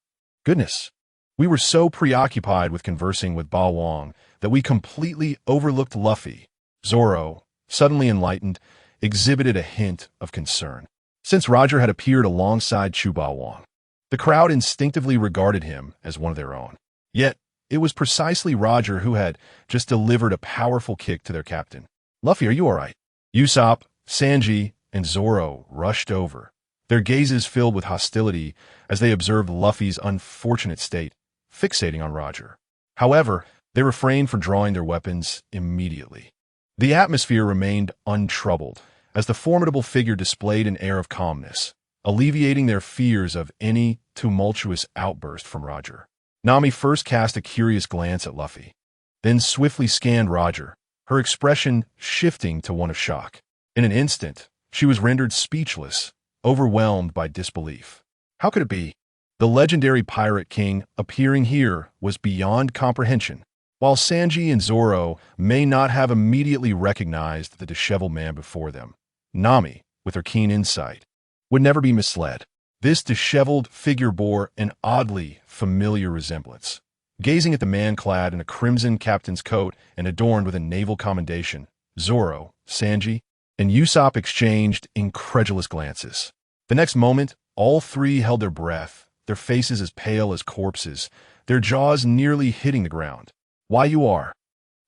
Goodness. We were so preoccupied with conversing with Ba Wong that we completely overlooked Luffy. Zoro, suddenly enlightened, exhibited a hint of concern. Since Roger had appeared alongside Chu Ba Wong, the crowd instinctively regarded him as one of their own. Yet, it was precisely Roger who had just delivered a powerful kick to their captain. Luffy, are you all right? Usopp, Sanji, and Zoro rushed over, their gazes filled with hostility as they observed Luffy's unfortunate state, fixating on Roger. However, they refrained from drawing their weapons immediately. The atmosphere remained untroubled as the formidable figure displayed an air of calmness, alleviating their fears of any tumultuous outburst from Roger. Nami first cast a curious glance at Luffy, then swiftly scanned Roger, her expression shifting to one of shock. In an instant, she was rendered speechless, overwhelmed by disbelief. How could it be? The legendary Pirate King appearing here was beyond comprehension. While Sanji and Zoro may not have immediately recognized the disheveled man before them, Nami, with her keen insight, would never be misled. This disheveled figure bore an oddly familiar resemblance. Gazing at the man clad in a crimson captain's coat and adorned with a naval commendation, Zoro, Sanji, and Usopp exchanged incredulous glances. The next moment, all three held their breath, their faces as pale as corpses, their jaws nearly hitting the ground. Why you are?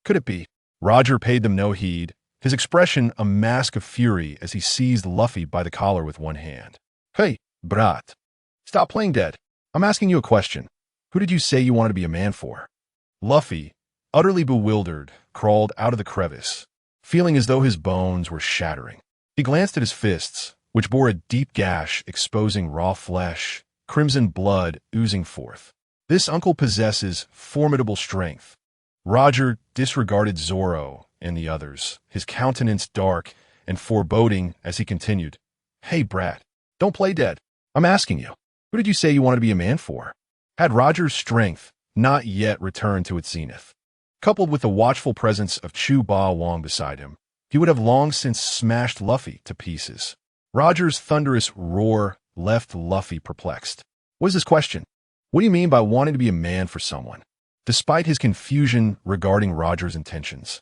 Could it be? Roger paid them no heed, his expression a mask of fury as he seized Luffy by the collar with one hand. Hey, brat. Stop playing dead. I'm asking you a question. Who did you say you wanted to be a man for? Luffy, utterly bewildered, crawled out of the crevice, feeling as though his bones were shattering. He glanced at his fists, which bore a deep gash exposing raw flesh, crimson blood oozing forth. This uncle possesses formidable strength. Roger disregarded Zoro and the others, his countenance dark and foreboding as he continued. Hey, brat, don't play dead. I'm asking you, who did you say you wanted to be a man for? Had Roger's strength not yet returned to its zenith, coupled with the watchful presence of Chu Ba Wong beside him, he would have long since smashed Luffy to pieces. Roger's thunderous roar left Luffy perplexed. What is this question? What do you mean by wanting to be a man for someone? Despite his confusion regarding Roger's intentions,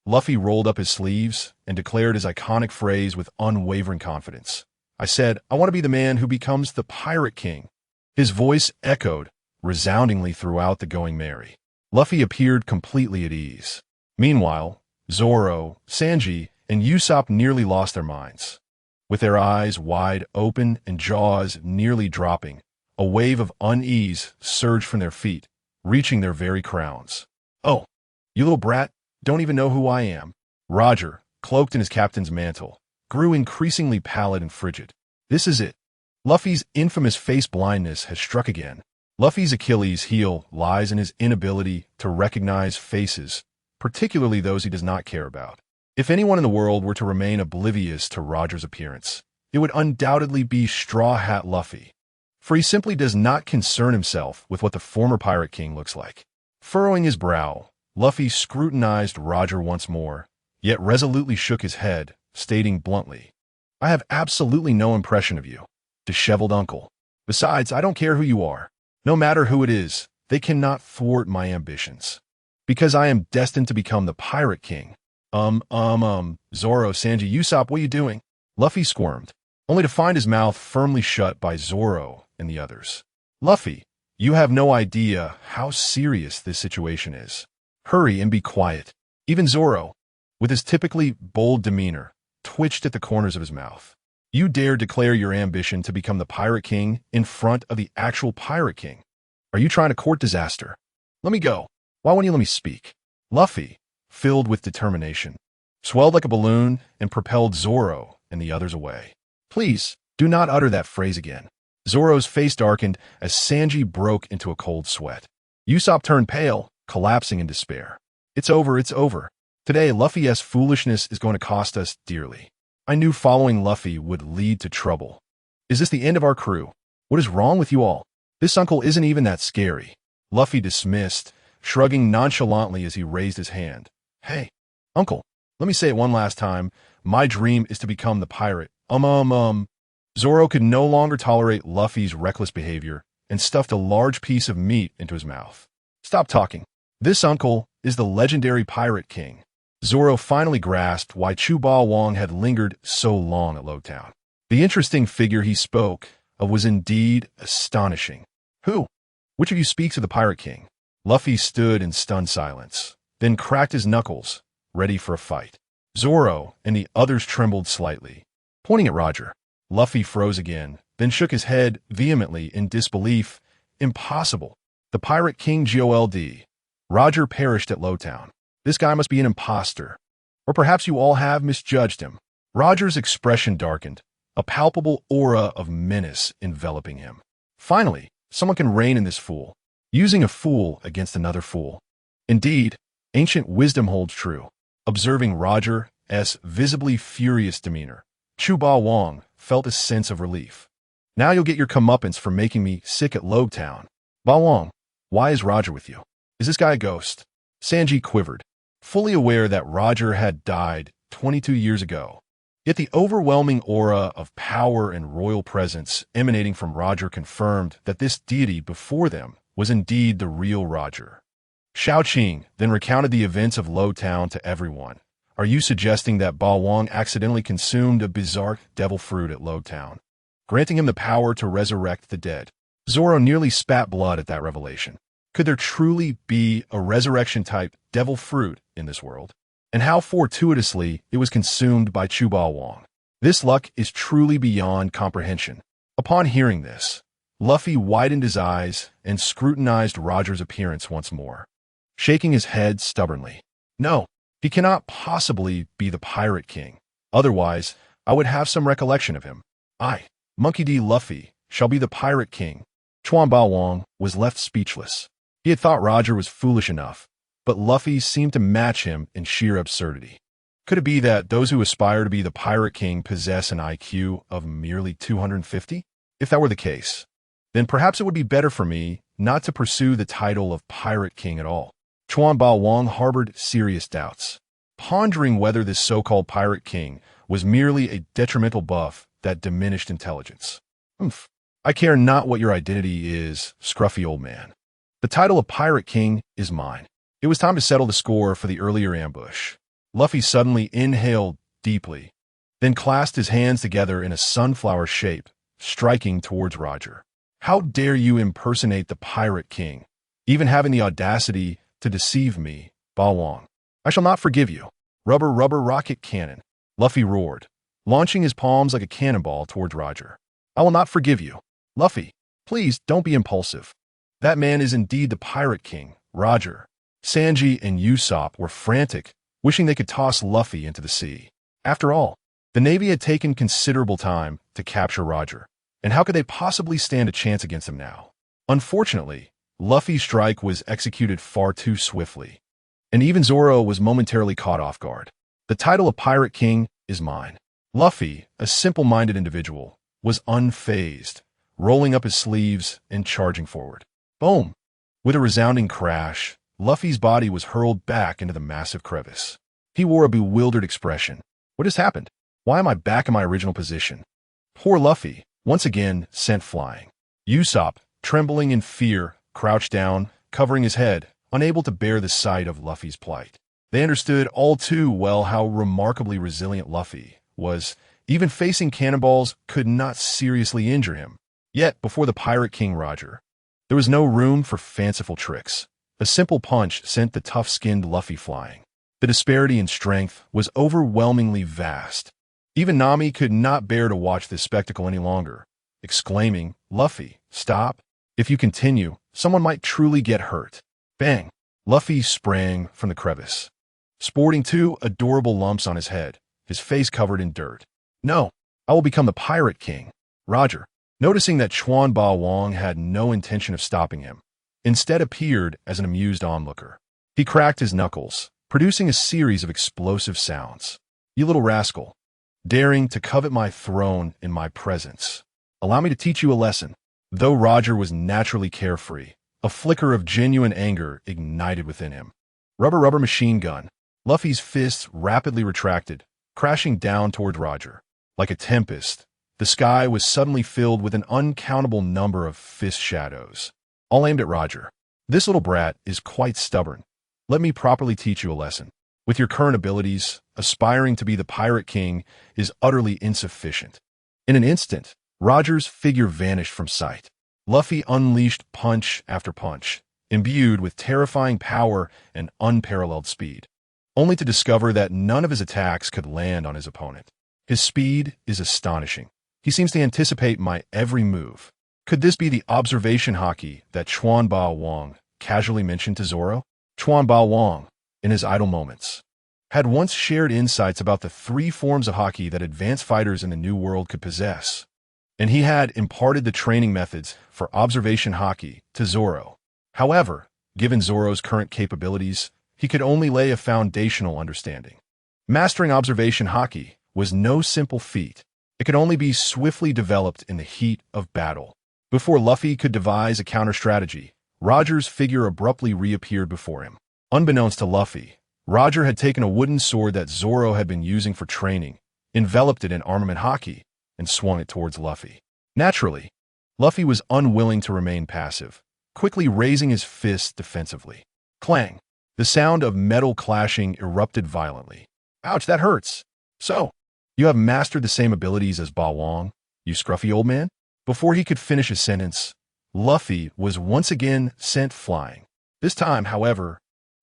Luffy rolled up his sleeves and declared his iconic phrase with unwavering confidence. I said, I want to be the man who becomes the Pirate King. His voice echoed resoundingly throughout the going merry. Luffy appeared completely at ease. Meanwhile, Zoro, Sanji, and Usopp nearly lost their minds. With their eyes wide open and jaws nearly dropping, a wave of unease surged from their feet, reaching their very crowns. Oh, you little brat, don't even know who I am. Roger, cloaked in his captain's mantle, grew increasingly pallid and frigid. This is it. Luffy's infamous face blindness has struck again. Luffy's Achilles' heel lies in his inability to recognize faces, particularly those he does not care about. If anyone in the world were to remain oblivious to Roger's appearance, it would undoubtedly be Straw Hat Luffy, for he simply does not concern himself with what the former Pirate King looks like. Furrowing his brow, Luffy scrutinized Roger once more, yet resolutely shook his head, stating bluntly, I have absolutely no impression of you, disheveled uncle. Besides, I don't care who you are. No matter who it is, they cannot thwart my ambitions. Because I am destined to become the Pirate King. Zoro, Sanji, Usopp, what are you doing? Luffy squirmed, only to find his mouth firmly shut by Zoro and the others. Luffy, you have no idea how serious this situation is. Hurry and be quiet. Even Zoro, with his typically bold demeanor, twitched at the corners of his mouth. You dare declare your ambition to become the Pirate King in front of the actual Pirate King. Are you trying to court disaster? Let me go. Why won't you let me speak? Luffy, filled with determination, swelled like a balloon and propelled Zoro, and the others away. Please, do not utter that phrase again. Zoro's face darkened as Sanji broke into a cold sweat. Usopp turned pale, collapsing in despair. It's over, it's over. Today, Luffy's foolishness is going to cost us dearly. I knew following Luffy would lead to trouble. Is this the end of our crew? What is wrong with you all? This uncle isn't even that scary. Luffy dismissed, shrugging nonchalantly as he raised his hand. Hey, uncle, let me say it one last time. My dream is to become the pirate. Zoro could no longer tolerate Luffy's reckless behavior and stuffed a large piece of meat into his mouth. Stop talking. This uncle is the legendary Pirate King. Zoro finally grasped why Chuba Wong had lingered so long at Lowtown. The interesting figure he spoke of was indeed astonishing. Who? Which of you speaks of the Pirate King? Luffy stood in stunned silence, then cracked his knuckles, ready for a fight. Zoro and the others trembled slightly, pointing at Roger. Luffy froze again, then shook his head vehemently in disbelief. Impossible. The Pirate King Gold. Roger perished at Lowtown. This guy must be an imposter. Or perhaps you all have misjudged him. Roger's expression darkened, a palpable aura of menace enveloping him. Finally, someone can rein in this fool, using a fool against another fool. Indeed, ancient wisdom holds true. Observing Roger's visibly furious demeanor, Chuba Wong felt a sense of relief. Now you'll get your comeuppance for making me sick at Lowtown. Ba Wong, why is Roger with you? Is this guy a ghost? Sanji quivered, fully aware that Roger had died 22 years ago. Yet the overwhelming aura of power and royal presence emanating from Roger confirmed that this deity before them was indeed the real Roger. Shao Qing then recounted the events of Lowtown to everyone. Are you suggesting that Ba Wong accidentally consumed a bizarre devil fruit at Lowtown, granting him the power to resurrect the dead? Zoro nearly spat blood at that revelation. Could there truly be a resurrection-type devil fruit in this world? And how fortuitously it was consumed by Chuba Wong. This luck is truly beyond comprehension. Upon hearing this, Luffy widened his eyes and scrutinized Roger's appearance once more, shaking his head stubbornly. No, he cannot possibly be the Pirate King. Otherwise, I would have some recollection of him. I, Monkey D. Luffy, shall be the Pirate King. Chuan Ba Wong was left speechless. He had thought Roger was foolish enough, but Luffy seemed to match him in sheer absurdity. Could it be that those who aspire to be the Pirate King possess an IQ of merely 250? If that were the case, then perhaps it would be better for me not to pursue the title of Pirate King at all. Chuan Ba Wong harbored serious doubts, pondering whether this so-called Pirate King was merely a detrimental buff that diminished intelligence. I care not what your identity is, scruffy old man. The title of Pirate King is mine. It was time to settle the score for the earlier ambush. Luffy suddenly inhaled deeply, then clasped his hands together in a sunflower shape, striking towards Roger. How dare you impersonate the Pirate King, even having the audacity to deceive me, Ba Wong. I shall not forgive you. Rubber, rubber, rocket cannon. Luffy roared, launching his palms like a cannonball towards Roger. I will not forgive you. Luffy, please don't be impulsive. That man is indeed the Pirate King, Roger. Sanji and Usopp were frantic, wishing they could toss Luffy into the sea. After all, the Navy had taken considerable time to capture Roger, and how could they possibly stand a chance against him now? Unfortunately, Luffy's strike was executed far too swiftly, and even Zoro was momentarily caught off guard. The title of Pirate King is mine. Luffy, a simple-minded individual, was unfazed, rolling up his sleeves and charging forward. Boom! With a resounding crash, Luffy's body was hurled back into the massive crevice. He wore a bewildered expression. What has happened? Why am I back in my original position? Poor Luffy, once again sent flying. Usopp, trembling in fear, crouched down, covering his head, unable to bear the sight of Luffy's plight. They understood all too well how remarkably resilient Luffy was. Even facing cannonballs could not seriously injure him. Yet, before the Pirate King Roger, there was no room for fanciful tricks. A simple punch sent the tough-skinned Luffy flying. The disparity in strength was overwhelmingly vast. Even Nami could not bear to watch this spectacle any longer, exclaiming, Luffy, stop. If you continue, someone might truly get hurt. Bang! Luffy sprang from the crevice, sporting two adorable lumps on his head, his face covered in dirt. No, I will become the Pirate King. Roger, noticing that Chuan Ba Wang had no intention of stopping him, instead appeared as an amused onlooker. He cracked his knuckles, producing a series of explosive sounds. You little rascal, daring to covet my throne in my presence. Allow me to teach you a lesson. Though Roger was naturally carefree, a flicker of genuine anger ignited within him. Rubber machine gun. Luffy's fists rapidly retracted, crashing down toward Roger. Like a tempest, the sky was suddenly filled with an uncountable number of fist shadows, all aimed at Roger. This little brat is quite stubborn. Let me properly teach you a lesson. With your current abilities, aspiring to be the Pirate King is utterly insufficient. In an instant, Roger's figure vanished from sight. Luffy unleashed punch after punch, imbued with terrifying power and unparalleled speed, only to discover that none of his attacks could land on his opponent. His speed is astonishing. He seems to anticipate my every move. Could this be the observation haki that Chuan Ba Wang casually mentioned to Zoro? Chuan Ba Wang, in his idle moments, had once shared insights about the 3 forms of haki that advanced fighters in the New World could possess, and he had imparted the training methods for observation haki to Zoro. However, given Zoro's current capabilities, he could only lay a foundational understanding. Mastering observation haki was no simple feat. It could only be swiftly developed in the heat of battle. Before Luffy could devise a counter-strategy, Roger's figure abruptly reappeared before him. Unbeknownst to Luffy, Roger had taken a wooden sword that Zoro had been using for training, enveloped it in armament haki, and swung it towards Luffy. Naturally, Luffy was unwilling to remain passive, quickly raising his fist defensively. Clang! The sound of metal clashing erupted violently. Ouch, that hurts. So, you have mastered the same abilities as Ba Wang, you scruffy old man? Before he could finish his sentence, Luffy was once again sent flying. This time, however,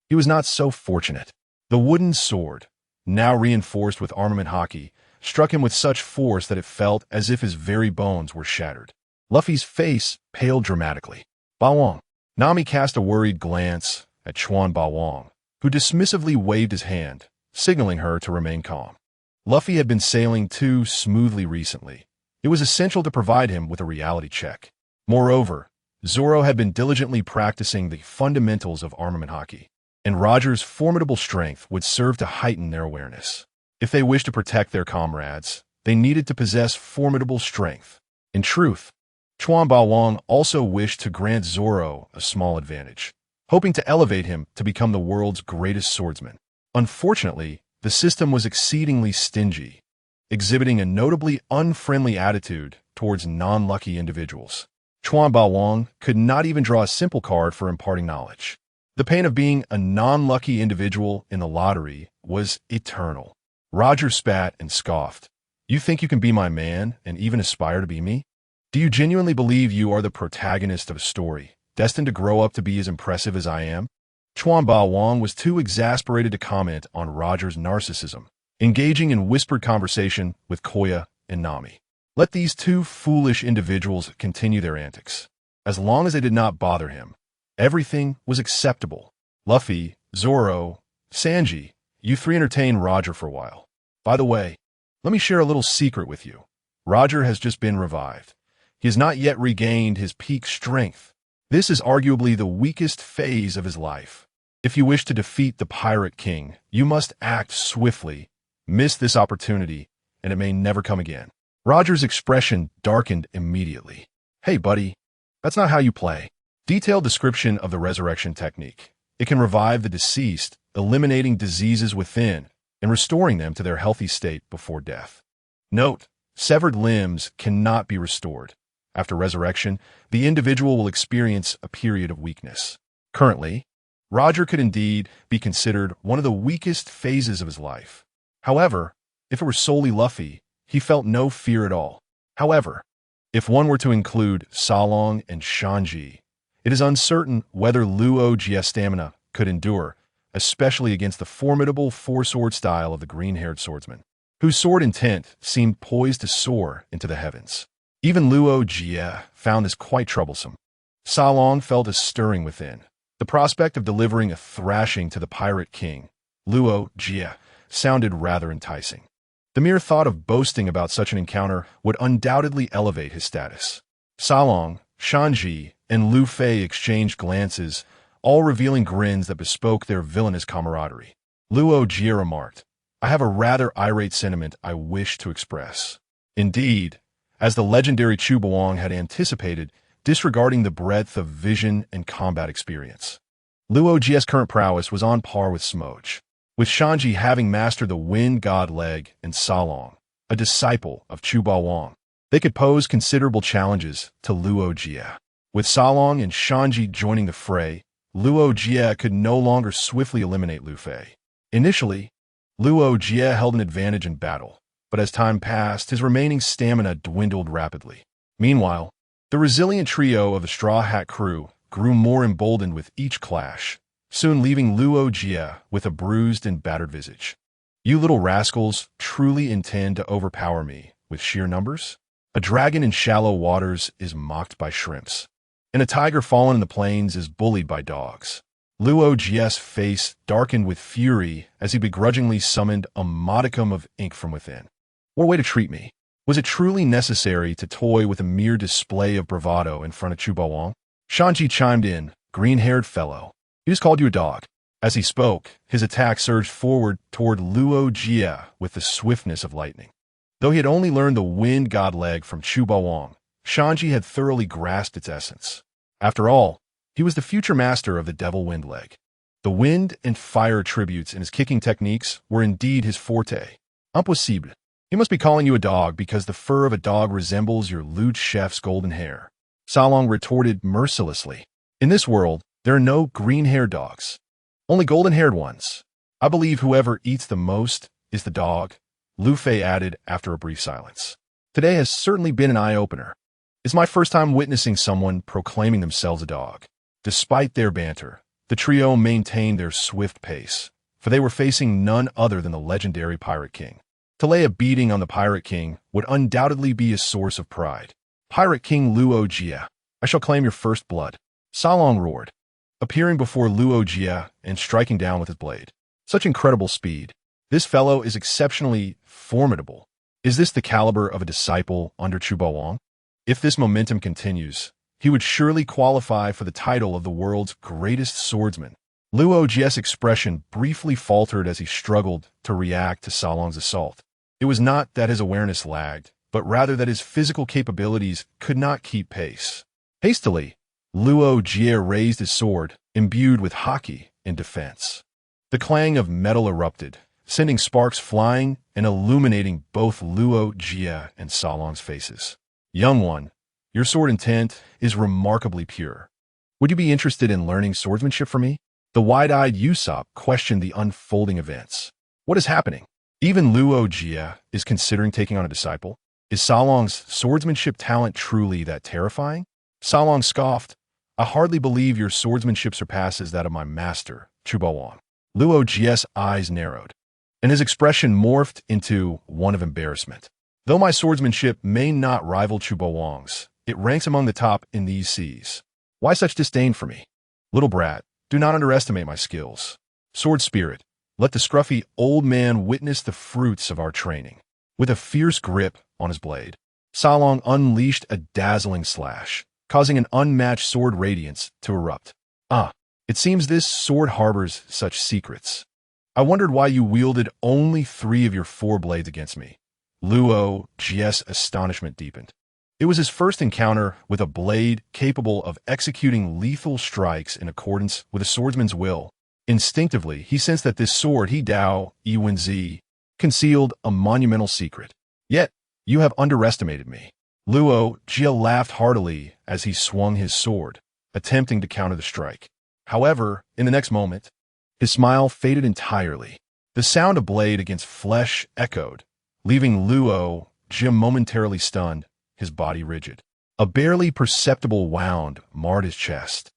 he was not so fortunate. The wooden sword, now reinforced with armament haki, struck him with such force that it felt as if his very bones were shattered. Luffy's face paled dramatically. Ba Wang. Nami cast a worried glance at Chuan Ba Wang, who dismissively waved his hand, signaling her to remain calm. Luffy had been sailing too smoothly recently. It was essential to provide him with a reality check. Moreover, Zoro had been diligently practicing the fundamentals of armament haki, and Roger's formidable strength would serve to heighten their awareness. If they wished to protect their comrades, they needed to possess formidable strength. In truth, Chuan Ba Wang also wished to grant Zoro a small advantage, hoping to elevate him to become the world's greatest swordsman. Unfortunately, the system was exceedingly stingy, exhibiting a notably unfriendly attitude towards non-lucky individuals. Chuan Ba Wang could not even draw a simple card for imparting knowledge. The pain of being a non-lucky individual in the lottery was eternal. Roger spat and scoffed. You think you can be my man and even aspire to be me? Do you genuinely believe you are the protagonist of a story, destined to grow up to be as impressive as I am? Chuan Ba Wang was too exasperated to comment on Roger's narcissism, engaging in whispered conversation with Koya and Nami. Let these 2 foolish individuals continue their antics. As long as they did not bother him, everything was acceptable. Luffy, Zoro, Sanji, you 3 entertain Roger for a while. By the way, let me share a little secret with you. Roger has just been revived. He has not yet regained his peak strength. This is arguably the weakest phase of his life. If you wish to defeat the Pirate King, you must act swiftly. Miss this opportunity, and it may never come again. Roger's expression darkened immediately. Hey, buddy, that's not how you play. Detailed description of the resurrection technique. It can revive the deceased, eliminating diseases within and restoring them to their healthy state before death. Note, severed limbs cannot be restored. After resurrection, the individual will experience a period of weakness. Currently, Roger could indeed be considered one of the weakest phases of his life. However, if it were solely Luffy, he felt no fear at all. However, if one were to include Salong and Shanji, it is uncertain whether Luo Jia's stamina could endure, especially against the formidable 4-sword style of the green-haired swordsman, whose sword intent seemed poised to soar into the heavens. Even Luo Jia found this quite troublesome. Salong felt a stirring within. The prospect of delivering a thrashing to the Pirate King, Luo Jia, sounded rather enticing. The mere thought of boasting about such an encounter would undoubtedly elevate his status. Salong, Shanji, and Lu Fei exchanged glances, all revealing grins that bespoke their villainous camaraderie. Luo Jie remarked, "I have a rather irate sentiment I wish to express." Indeed, as the legendary Chu Buong had anticipated, disregarding the breadth of vision and combat experience. Luo Jie's current prowess was on par with Smoge, with Shanji having mastered the Wind God Leg and Salong, a disciple of Chu Buong. They could pose considerable challenges to Luo Jie. With Salong and Shanji joining the fray, Luo Jie could no longer swiftly eliminate Lu Fei. Initially, Luo Jie held an advantage in battle, but as time passed, his remaining stamina dwindled rapidly. Meanwhile, the resilient trio of the Straw Hat crew grew more emboldened with each clash, soon leaving Luo Jie with a bruised and battered visage. "You little rascals truly intend to overpower me with sheer numbers? A dragon in shallow waters is mocked by shrimps, and a tiger fallen in the plains is bullied by dogs." Luo Jie's face darkened with fury as he begrudgingly summoned a modicum of ink from within. What a way to treat me! Was it truly necessary to toy with a mere display of bravado in front of Chu Buong? Shanji chimed in, "Green-haired fellow. He just called you a dog." As he spoke, his attack surged forward toward Luo Jie with the swiftness of lightning. Though he had only learned the Wind God Leg from Chu Buong, Shanji had thoroughly grasped its essence. After all, he was the future master of the Devil Wind Leg. The wind and fire attributes in his kicking techniques were indeed his forte. Impossible. He must be calling you a dog because the fur of a dog resembles your lewd chef's golden hair. Salong retorted mercilessly. "In this world, there are no green-haired dogs. Only golden-haired ones. I believe whoever eats the most is the dog," Lu Fei added after a brief silence. "Today has certainly been an eye-opener. It's my first time witnessing someone proclaiming themselves a dog." Despite their banter, the trio maintained their swift pace, for they were facing none other than the legendary Pirate King. To lay a beating on the Pirate King would undoubtedly be a source of pride. "Pirate King Luo Jie, I shall claim your first blood," Salong roared, appearing before Luo Jie and striking down with his blade. Such incredible speed. This fellow is exceptionally formidable. Is this the caliber of a disciple under Chu Buong? If this momentum continues, he would surely qualify for the title of the world's greatest swordsman. Luo Jie's expression briefly faltered as he struggled to react to Salong's assault. It was not that his awareness lagged, but rather that his physical capabilities could not keep pace. Hastily, Luo Jie raised his sword, imbued with haki, in defense. The clang of metal erupted, sending sparks flying and illuminating both Luo Jie and Salong's faces. "Young one, your sword intent is remarkably pure. Would you be interested in learning swordsmanship from me?" The wide-eyed Usopp questioned the unfolding events. What is happening? Even Luo Jie is considering taking on a disciple? Is Salong's swordsmanship talent truly that terrifying? Salong scoffed, "I hardly believe your swordsmanship surpasses that of my master, Chu Buong." Luo Jie's eyes narrowed, and his expression morphed into one of embarrassment. "Though my swordsmanship may not rival Chu Buong's, it ranks among the top in these seas. Why such disdain for me? Little brat, do not underestimate my skills. Sword spirit, let the scruffy old man witness the fruits of our training." With a fierce grip on his blade, Salong unleashed a dazzling slash, causing an unmatched sword radiance to erupt. "Ah, it seems this sword harbors such secrets. I wondered why you wielded only 3 of your 4 blades against me." Luo Jie's astonishment deepened. It was his first encounter with a blade capable of executing lethal strikes in accordance with a swordsman's will. Instinctively, he sensed that this sword he Dao Iwenzi concealed a monumental secret. "Yet, you have underestimated me." Luo Jie laughed heartily as he swung his sword, attempting to counter the strike. However, in the next moment, his smile faded entirely. The sound of blade against flesh echoed, leaving Luo Jie momentarily stunned, his body rigid. A barely perceptible wound marred his chest,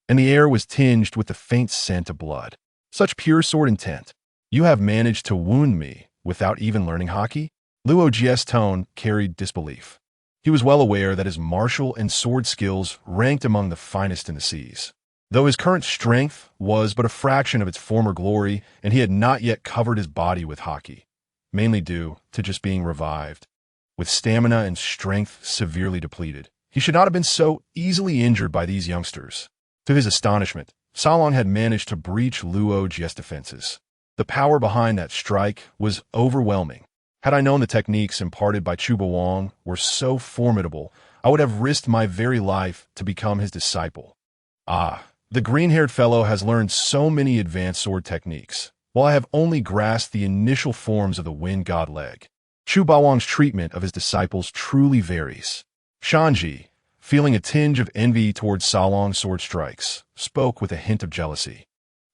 and the air was tinged with the faint scent of blood. Such pure sword intent. "You have managed to wound me without even learning haki?" Luo Jie's tone carried disbelief. He was well aware that his martial and sword skills ranked among the finest in the seas. Though his current strength was but a fraction of its former glory, and he had not yet covered his body with haki. mainly due to just being revived. With stamina and strength severely depleted, he should not have been so easily injured by these youngsters. To his astonishment, Salong had managed to breach Luo Jia's defenses. The power behind that strike was overwhelming. Had I known the techniques imparted by Chuba Wang were so formidable, I would have risked my very life to become his disciple. Ah, the green-haired fellow has learned so many advanced sword techniques, while I have only grasped the initial forms of the wind god leg. Chuba Wang's treatment of his disciples truly varies. Shanji, feeling a tinge of envy towards Salong's sword strikes, spoke with a hint of jealousy,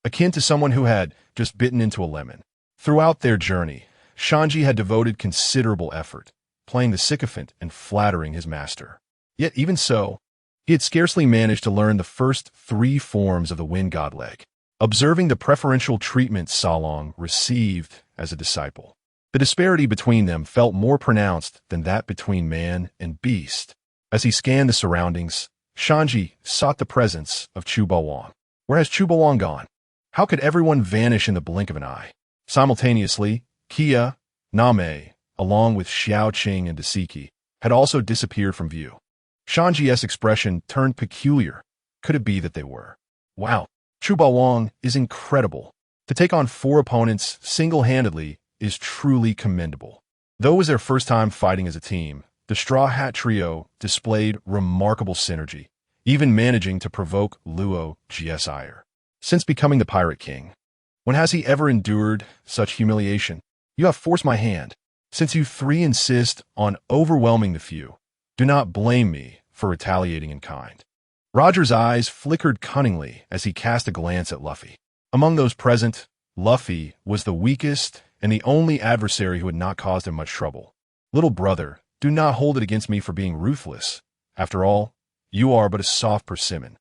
akin to someone who had just bitten into a lemon. Throughout their journey, Shanji had devoted considerable effort, playing the sycophant and flattering his master. Yet even so, he had scarcely managed to learn the first 3 forms of the wind god leg. Observing the preferential treatment Salong received as a disciple, the disparity between them felt more pronounced than that between man and beast. As he scanned the surroundings, Shanji sought the presence of Chuba Wang. Where has Chuba Wang gone? How could everyone vanish in the blink of an eye? Simultaneously, Kia, Name, along with Xiao Qing and Dasiki, had also disappeared from view. Shanji's expression turned peculiar. Could it be that they were? Wow, Chuba Wang is incredible. To take on 4 opponents single-handedly is truly commendable. Though it was their first time fighting as a team, the Straw Hat Trio displayed remarkable synergy, even managing to provoke Luo Jia's ire. Since becoming the Pirate King, when has he ever endured such humiliation? You have forced my hand. Since you 3 insist on overwhelming the few, do not blame me for retaliating in kind. Roger's eyes flickered cunningly as he cast a glance at Luffy. Among those present, Luffy was the weakest and the only adversary who had not caused him much trouble. Little brother, do not hold it against me for being ruthless. After all, you are but a soft persimmon.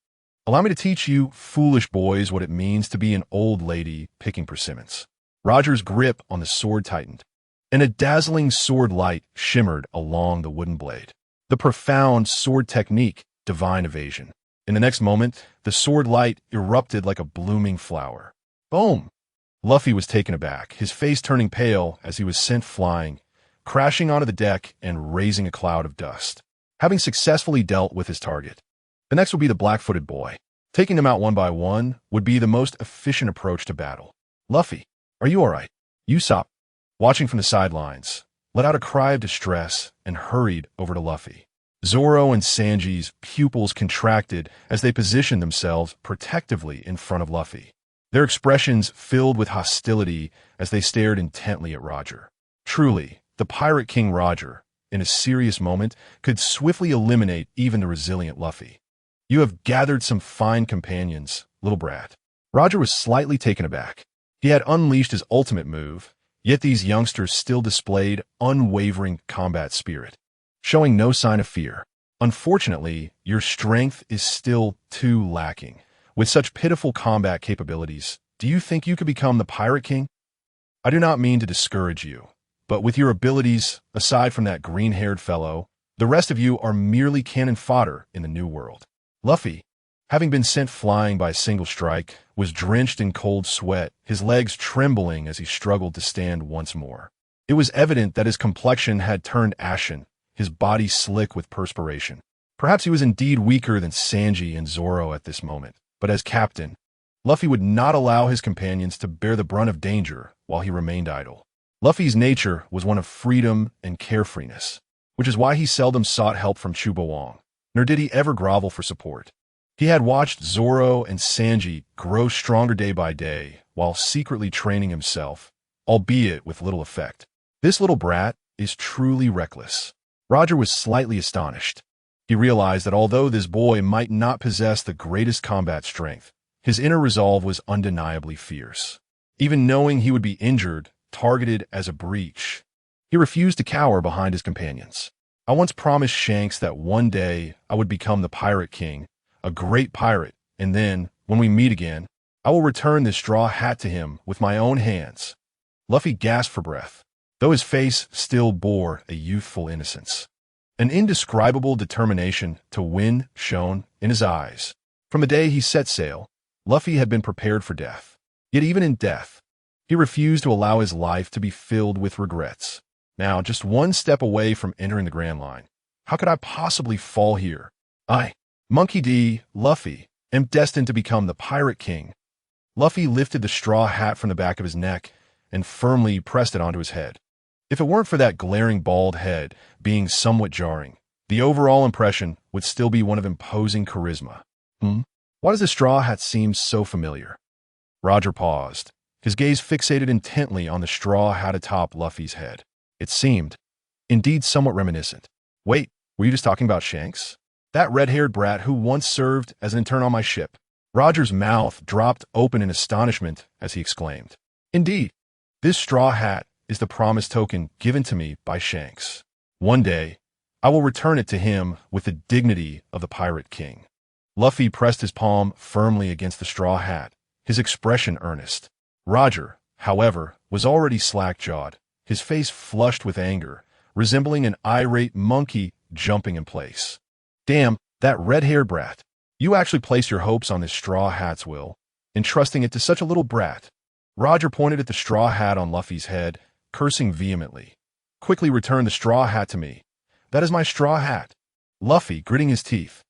Allow me to teach you foolish boys what it means to be an old lady picking persimmons. Roger's grip on the sword tightened, and a dazzling sword light shimmered along the wooden blade. The profound sword technique, divine evasion. In the next moment, the sword light erupted like a blooming flower. Boom! Luffy was taken aback, his face turning pale as he was sent flying, crashing onto the deck and raising a cloud of dust. Having successfully dealt with his target, the next would be the black-footed boy. Taking them out one by one would be the most efficient approach to battle. Luffy, are you all right? Usopp, watching from the sidelines, let out a cry of distress and hurried over to Luffy. Zoro and Sanji's pupils contracted as they positioned themselves protectively in front of Luffy, their expressions filled with hostility as they stared intently at Roger. Truly, the Pirate King Roger, in a serious moment, could swiftly eliminate even the resilient Luffy. You have gathered some fine companions, little brat. Roger was slightly taken aback. He had unleashed his ultimate move, yet these youngsters still displayed unwavering combat spirit, showing no sign of fear. Unfortunately, your strength is still too lacking. With such pitiful combat capabilities, do you think you could become the Pirate King? I do not mean to discourage you, but with your abilities, aside from that green-haired fellow, the rest of you are merely cannon fodder in the New World. Luffy, having been sent flying by a single strike, was drenched in cold sweat, his legs trembling as he struggled to stand once more. It was evident that his complexion had turned ashen, his body slick with perspiration. Perhaps he was indeed weaker than Sanji and Zoro at this moment, but as captain, Luffy would not allow his companions to bear the brunt of danger while he remained idle. Luffy's nature was one of freedom and carefreeness, which is why he seldom sought help from Chuba Wang, nor did he ever grovel for support. He had watched Zoro and Sanji grow stronger day by day while secretly training himself, albeit with little effect. This little brat is truly reckless. Roger was slightly astonished. He realized that although this boy might not possess the greatest combat strength, his inner resolve was undeniably fierce. Even knowing he would be injured, targeted as a breach, he refused to cower behind his companions. I once promised Shanks that one day I would become the Pirate King, a great pirate, and then, when we meet again, I will return this straw hat to him with my own hands. Luffy gasped for breath, though his face still bore a youthful innocence. An indescribable determination to win shone in his eyes. From the day he set sail, Luffy had been prepared for death. Yet even in death, He refused to allow his life to be filled with regrets. Now, just one step away from entering the Grand Line. How could I possibly fall here? I, Monkey D. Luffy, am destined to become the Pirate King. Luffy lifted the straw hat from the back of his neck and firmly pressed it onto his head. If it weren't for that glaring bald head being somewhat jarring, the overall impression would still be one of imposing charisma. Why does the straw hat seem so familiar? Roger paused, his gaze fixated intently on the straw hat atop Luffy's head. It seemed, indeed, somewhat reminiscent. Wait, were you just talking about Shanks? That red-haired brat who once served as an intern on my ship. Roger's mouth dropped open in astonishment as he exclaimed. Indeed, this straw hat is the promised token given to me by Shanks. One day, I will return it to him with the dignity of the Pirate King. Luffy pressed his palm firmly against the straw hat, his expression earnest. Roger, however, was already slack-jawed, his face flushed with anger, resembling an irate monkey jumping in place. Damn, that red-haired brat. You actually placed your hopes on this straw hat's will, entrusting it to such a little brat. Roger pointed at the straw hat on Luffy's head, cursing vehemently. Quickly return the straw hat to me. That is my straw hat. Luffy, gritting his teeth,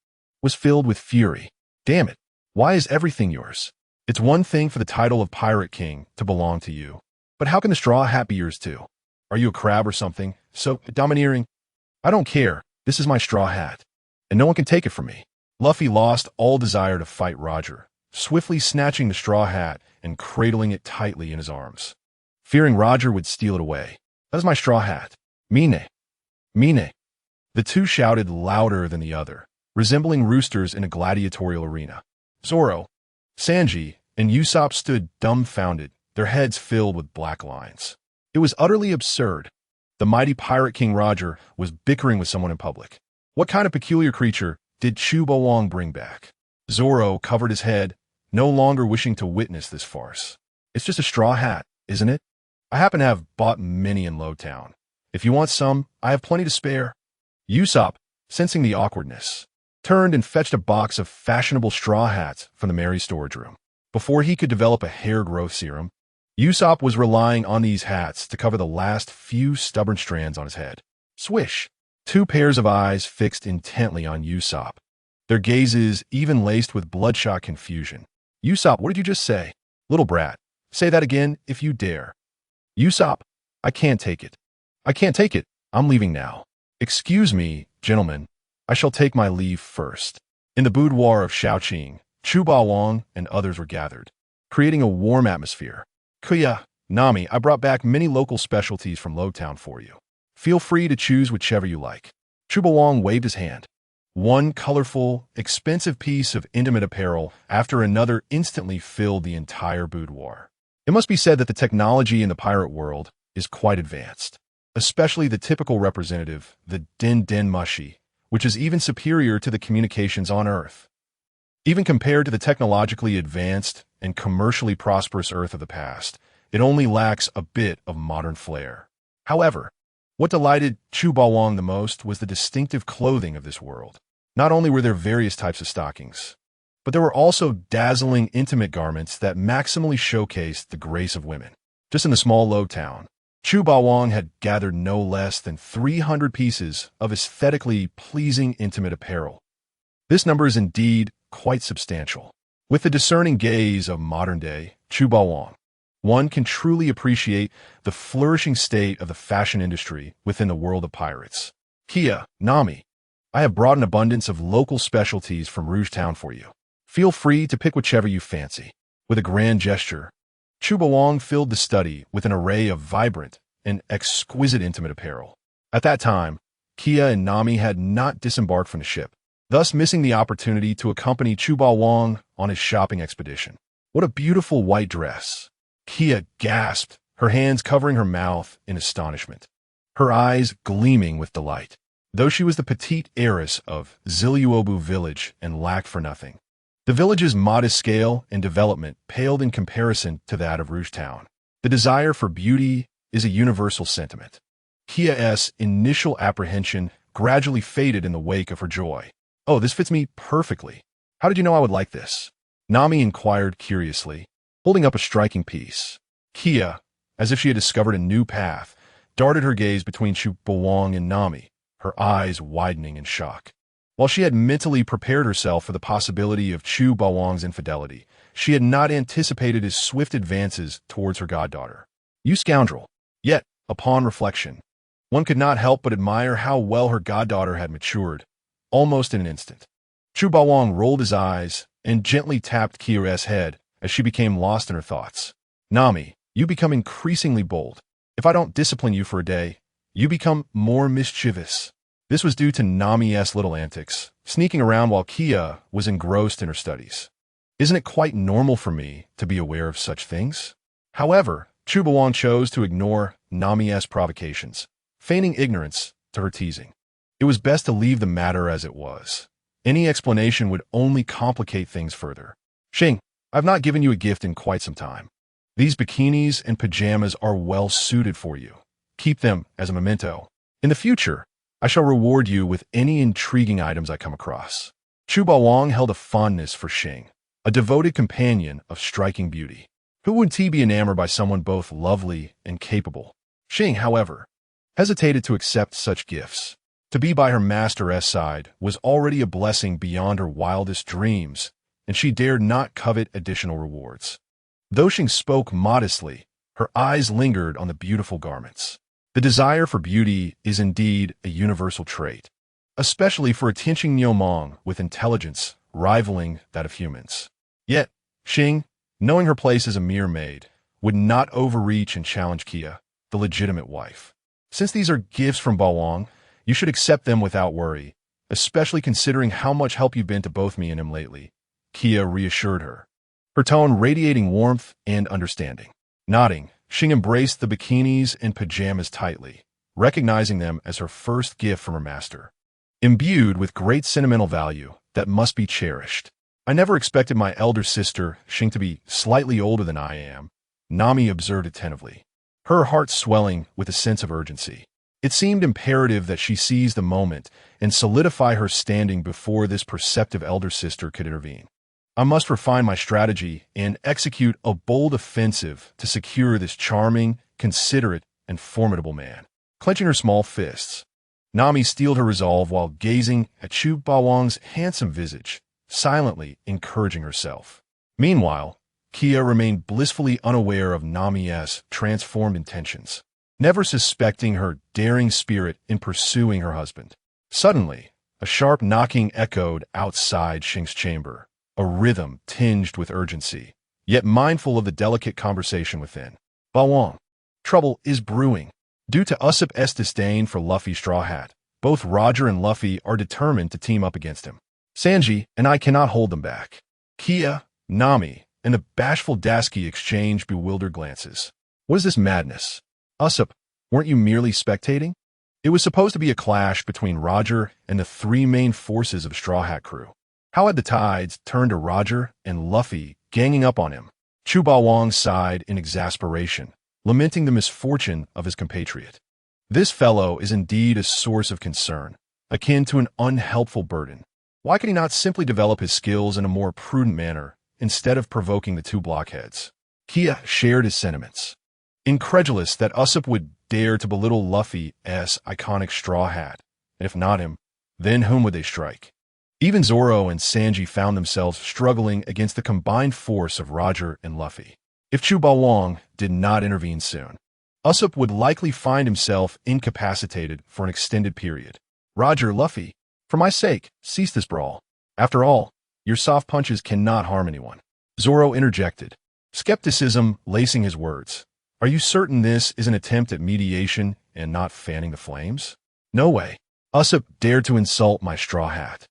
was filled with fury. Damn it, why is everything yours? It's one thing for the title of Pirate King to belong to you, but how can the straw hat be yours too? Are you a crab or something? So domineering? I don't care. This is my straw hat, and no one can take it from me. Luffy lost all desire to fight Roger, swiftly snatching the straw hat and cradling it tightly in his arms, fearing Roger would steal it away. That is my straw hat. Mine. Mine. The two shouted louder than the other, resembling roosters in a gladiatorial arena. Zoro, Sanji, and Usopp stood dumbfounded, their heads filled with black lines. It was utterly absurd. The mighty Pirate King Roger was bickering with someone in public. What kind of peculiar creature did Chubawang bring back? Zoro covered his head, no longer wishing to witness this farce. It's just a straw hat, isn't it? I happen to have bought many in Lowtown. If you want some, I have plenty to spare. Usopp, sensing the awkwardness, turned and fetched a box of fashionable straw hats from the merry storage room. Before he could develop a hair growth serum, Usopp was relying on these hats to cover the last few stubborn strands on his head. Swish! Two pairs of eyes fixed intently on Usopp, their gazes even laced with bloodshot confusion. Usopp, what did you just say? Little brat, say that again if you dare. Usopp, I can't take it. I can't take it. I'm leaving now. Excuse me, gentlemen. I shall take my leave first. In the boudoir of Shaoqing, Chubawang and others were gathered, creating a warm atmosphere. Kuya, Nami, I brought back many local specialties from Lowtown for you. Feel free to choose whichever you like. Chubawang waved his hand. One colorful, expensive piece of intimate apparel after another instantly filled the entire boudoir. It must be said that the technology in the pirate world is quite advanced, especially the typical representative, the Den Mushi, which is even superior to the communications on Earth. Even compared to the technologically advanced and commercially prosperous Earth of the past, it only lacks a bit of modern flair. However, what delighted Chubawang the most was the distinctive clothing of this world. Not only were there various types of stockings, but there were also dazzling intimate garments that maximally showcased the grace of women. Just in the small low town, Chubawang had gathered no less than 300 pieces of aesthetically pleasing intimate apparel. This number is indeed quite substantial. With the discerning gaze of modern-day Chubawang, one can truly appreciate the flourishing state of the fashion industry within the world of pirates. Kia, Nami, I have brought an abundance of local specialties from Rouge Town for you. Feel free to pick whichever you fancy. With a grand gesture, Chubawang filled the study with an array of vibrant and exquisite intimate apparel. At that time, Kia and Nami had not disembarked from the ship, thus missing the opportunity to accompany Chubawang on his shopping expedition. What a beautiful white dress! Kia gasped, her hands covering her mouth in astonishment, her eyes gleaming with delight. Though she was the petite heiress of Ziliuobu village and lacked for nothing, the village's modest scale and development paled in comparison to that of Rouge Town. The desire for beauty is a universal sentiment. Kia's initial apprehension gradually faded in the wake of her joy. Oh, this fits me perfectly. How did you know I would like this? Nami inquired curiously, holding up a striking piece. Kia, as if she had discovered a new path, darted her gaze between Chu Bawang and Nami, her eyes widening in shock. While she had mentally prepared herself for the possibility of Chu Bawang's infidelity, she had not anticipated his swift advances towards her goddaughter. You scoundrel! Yet, upon reflection, one could not help but admire how well her goddaughter had matured, almost in an instant. Chu Bawang rolled his eyes and gently tapped Kia's head as she became lost in her thoughts. Nami, you become increasingly bold. If I don't discipline you for a day, you become more mischievous. This was due to Nami's little antics, sneaking around while Kia was engrossed in her studies. Isn't it quite normal for me to be aware of such things? However, Chu Bawang chose to ignore Nami's provocations, feigning ignorance to her teasing. It was best to leave the matter as it was. Any explanation would only complicate things further. Xing, I've not given you a gift in quite some time. These bikinis and pajamas are well suited for you. Keep them as a memento. In the future, I shall reward you with any intriguing items I come across. Chu Bawang held a fondness for Xing, a devoted companion of striking beauty. Who wouldn't he be enamored by someone both lovely and capable? Xing, however, hesitated to accept such gifts. To be by her master's side was already a blessing beyond her wildest dreams, and she dared not covet additional rewards. Though Xing spoke modestly, her eyes lingered on the beautiful garments. The desire for beauty is indeed a universal trait, especially for a Tianqing Niumong with intelligence rivaling that of humans. Yet, Xing, knowing her place as a mere maid, would not overreach and challenge Kia, the legitimate wife. Since these are gifts from Bawang, you should accept them without worry, especially considering how much help you've been to both me and him lately, Kia reassured her, her tone radiating warmth and understanding. Nodding, Xing embraced the bikinis and pajamas tightly, recognizing them as her first gift from her master. Imbued with great sentimental value that must be cherished. I never expected my elder sister, Xing, to be slightly older than I am, Nami observed attentively, her heart swelling with a sense of urgency. It seemed imperative that she seize the moment and solidify her standing before this perceptive elder sister could intervene. I must refine my strategy and execute a bold offensive to secure this charming, considerate, and formidable man. Clenching her small fists, Nami steeled her resolve while gazing at Chu Bawang's handsome visage, silently encouraging herself. Meanwhile, Kia remained blissfully unaware of Nami's transformed intentions, never suspecting her daring spirit in pursuing her husband. Suddenly, a sharp knocking echoed outside Xing's chamber, a rhythm tinged with urgency, yet mindful of the delicate conversation within. Bawang, trouble is brewing. Due to Usopp's disdain for Luffy Straw Hat, both Roger and Luffy are determined to team up against him. Sanji and I cannot hold them back. Kia, Nami, and the bashful Dasky exchange bewildered glances. What is this madness? Usopp, weren't you merely spectating? It was supposed to be a clash between Roger and the three main forces of Straw Hat crew. How had the tides turned to Roger and Luffy ganging up on him? Chu Bawang sighed in exasperation, lamenting the misfortune of his compatriot. This fellow is indeed a source of concern, akin to an unhelpful burden. Why could he not simply develop his skills in a more prudent manner instead of provoking the two blockheads? Kia shared his sentiments, incredulous that Usopp would dare to belittle Luffy's iconic Straw Hat, and if not him, then whom would they strike? Even Zoro and Sanji found themselves struggling against the combined force of Roger and Luffy. If Chu Bawang did not intervene soon, Usopp would likely find himself incapacitated for an extended period. Roger, Luffy, for my sake, cease this brawl. After all, your soft punches cannot harm anyone. Zoro interjected, skepticism lacing his words. Are you certain this is an attempt at mediation and not fanning the flames? No way. Usopp dared to insult my Straw Hat.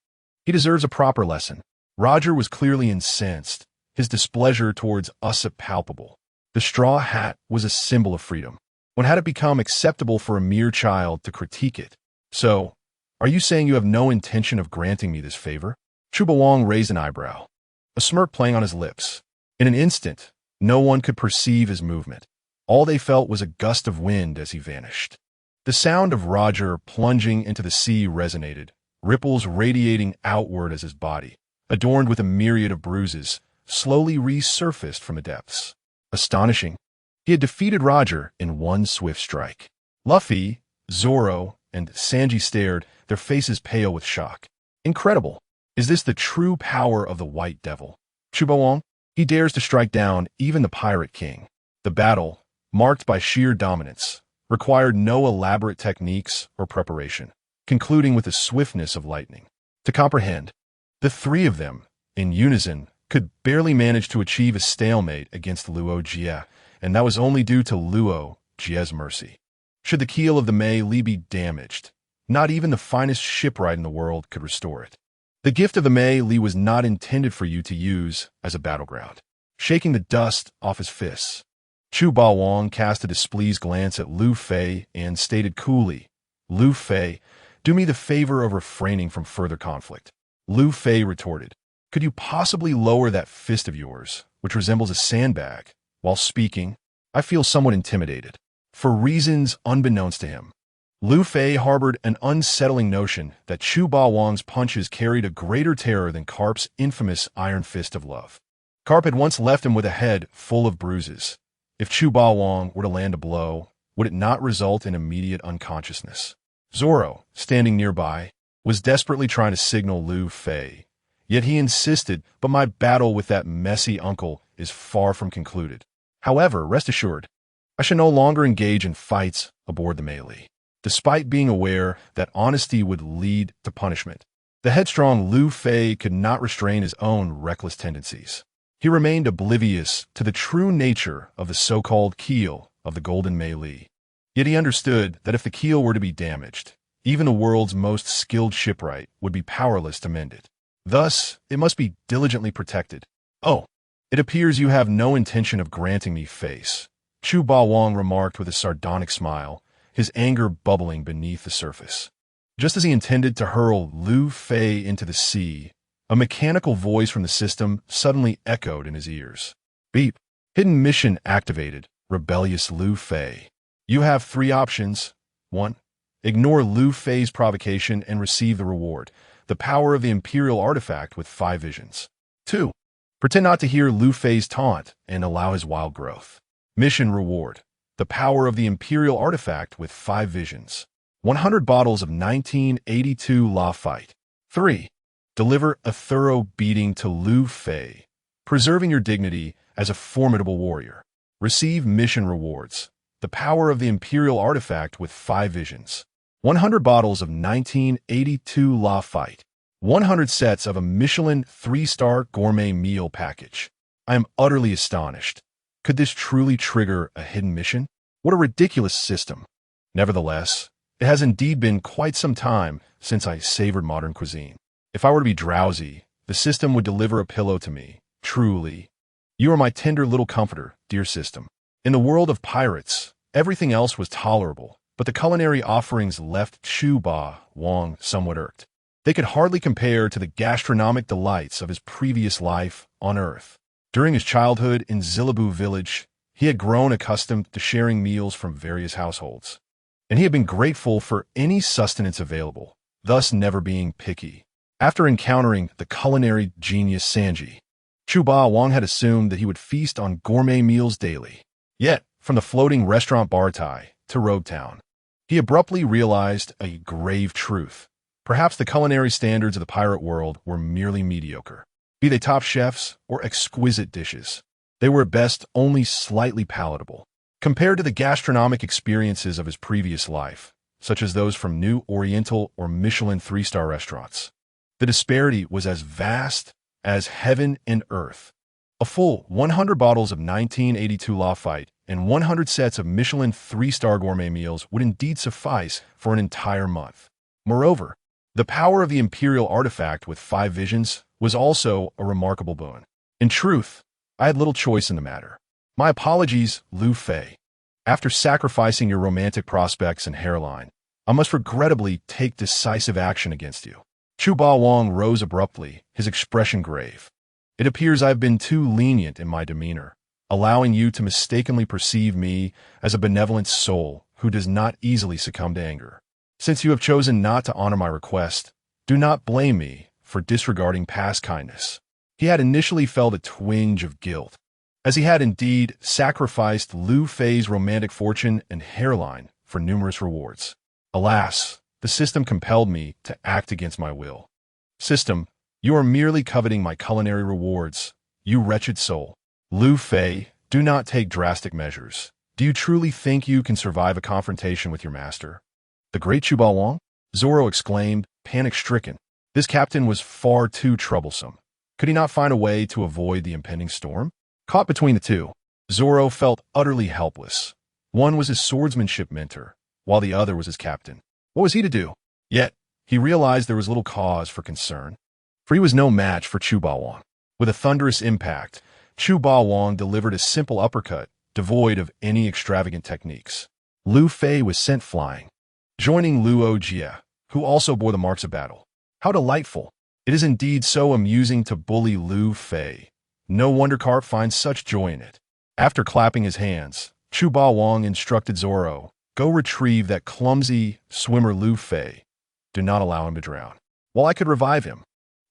He deserves a proper lesson. Roger was clearly incensed, his displeasure towards Usopp palpable. The Straw Hat was a symbol of freedom. When had it become acceptable for a mere child to critique it? So, are you saying you have no intention of granting me this favor? Chu Bawang raised an eyebrow, a smirk playing on his lips. In an instant, no one could perceive his movement. All they felt was a gust of wind as he vanished. The sound of Roger plunging into the sea resonated, ripples radiating outward as his body, adorned with a myriad of bruises, slowly resurfaced from the depths. Astonishing. He had defeated Roger in one swift strike. Luffy, Zoro, and Sanji stared, their faces pale with shock. Incredible. Is this the true power of the White Devil? Chubawong? He dares to strike down even the Pirate King. The battle, marked by sheer dominance, required no elaborate techniques or preparation, concluding with the swiftness of lightning. To comprehend, the three of them, in unison, could barely manage to achieve a stalemate against Luo Jie, and that was only due to Luo Jie's mercy. Should the keel of the Mei Li be damaged, not even the finest shipwright in the world could restore it. The gift of the Mei Li was not intended for you to use as a battleground. Shaking the dust off his fists, Chu Bawang cast a displeased glance at Lu Fei and stated coolly, Lu Fei, do me the favor of refraining from further conflict. Lu Fei retorted, could you possibly lower that fist of yours, which resembles a sandbag? While speaking, I feel somewhat intimidated. For reasons unbeknownst to him, Lu Fei harbored an unsettling notion that Chu Bawang's punches carried a greater terror than Carp's infamous iron fist of love. Carp had once left him with a head full of bruises. If Chu Bawang were to land a blow, would it not result in immediate unconsciousness? Zoro, standing nearby, was desperately trying to signal Lu Fei. Yet he insisted, but my battle with that messy uncle is far from concluded. However, rest assured, I shall no longer engage in fights aboard the Mei Li. Despite being aware that honesty would lead to punishment, the headstrong Lu Fei could not restrain his own reckless tendencies. He remained oblivious to the true nature of the so-called keel of the Golden Mei Li. Yet he understood that if the keel were to be damaged, even the world's most skilled shipwright would be powerless to mend it. Thus, it must be diligently protected. Oh, it appears you have no intention of granting me face, Chu Bawang remarked with a sardonic smile, his anger bubbling beneath the surface. Just as he intended to hurl Lu Fei into the sea, a mechanical voice from the system suddenly echoed in his ears. Beep. Hidden mission activated, rebellious Lu Fei. You have 3 options. 1. Ignore Lu Fei's provocation and receive the reward, the power of the Imperial Artifact with 5 visions. 2. Pretend not to hear Lu Fei's taunt and allow his wild growth. Mission reward, the power of the Imperial Artifact with 5 visions. 100 bottles of 1982 La Fight. 3. Deliver a thorough beating to Lu Fei, preserving your dignity as a formidable warrior. Receive mission rewards, the power of the Imperial Artifact with 5 visions. 100 bottles of 1982 La Fight. 100 sets of a Michelin 3-star gourmet meal package. I am utterly astonished. Could this truly trigger a hidden mission? What a ridiculous system. Nevertheless, it has indeed been quite some time since I savored modern cuisine. If I were to be drowsy, the system would deliver a pillow to me. Truly. You are my tender little comforter, dear system. In the world of pirates, everything else was tolerable, but the culinary offerings left Chu Bawang somewhat irked. They could hardly compare to the gastronomic delights of his previous life on Earth. During his childhood in Zilabu village, he had grown accustomed to sharing meals from various households, and he had been grateful for any sustenance available, thus never being picky. After encountering the culinary genius Sanji, Chu Bawang had assumed that he would feast on gourmet meals daily. Yet, from the floating restaurant Bartai to Rogue Town, he abruptly realized a grave truth. Perhaps the culinary standards of the pirate world were merely mediocre. Be they top chefs or exquisite dishes, they were at best only slightly palatable. Compared to the gastronomic experiences of his previous life, such as those from new Oriental or Michelin 3-star restaurants, the disparity was as vast as heaven and earth. A full 100 bottles of 1982 La Fight and 100 sets of Michelin 3-star gourmet meals would indeed suffice for an entire month. Moreover, the power of the Imperial Artifact with 5 visions was also a remarkable boon. In truth, I had little choice in the matter. My apologies, Lu Fei. After sacrificing your romantic prospects and hairline, I must regrettably take decisive action against you. Chu Bawang rose abruptly, his expression grave. It appears I have been too lenient in my demeanor, allowing you to mistakenly perceive me as a benevolent soul who does not easily succumb to anger. Since you have chosen not to honor my request, do not blame me for disregarding past kindness. He had initially felt a twinge of guilt, as he had indeed sacrificed Lu Fei's romantic fortune and hairline for numerous rewards. Alas, the system compelled me to act against my will. System, you are merely coveting my culinary rewards, you wretched soul. Lu Fei, do not take drastic measures. Do you truly think you can survive a confrontation with your master? The great Chu Wang? Zoro exclaimed, panic-stricken. This captain was far too troublesome. Could he not find a way to avoid the impending storm? Caught between the two, Zoro felt utterly helpless. One was his swordsmanship mentor, while the other was his captain. What was he to do? Yet, he realized there was little cause for concern, for he was no match for Chu Wang. With a thunderous impact, Chu Wang delivered a simple uppercut, devoid of any extravagant techniques. Lu Fei was sent flying, joining Luo Jie, who also bore the marks of battle. How delightful! It is indeed so amusing to bully Lu Fei. No wonder Carp finds such joy in it. After clapping his hands, Chu Wang instructed Zoro, go retrieve that clumsy swimmer Lu Fei. Do not allow him to drown. While I could revive him,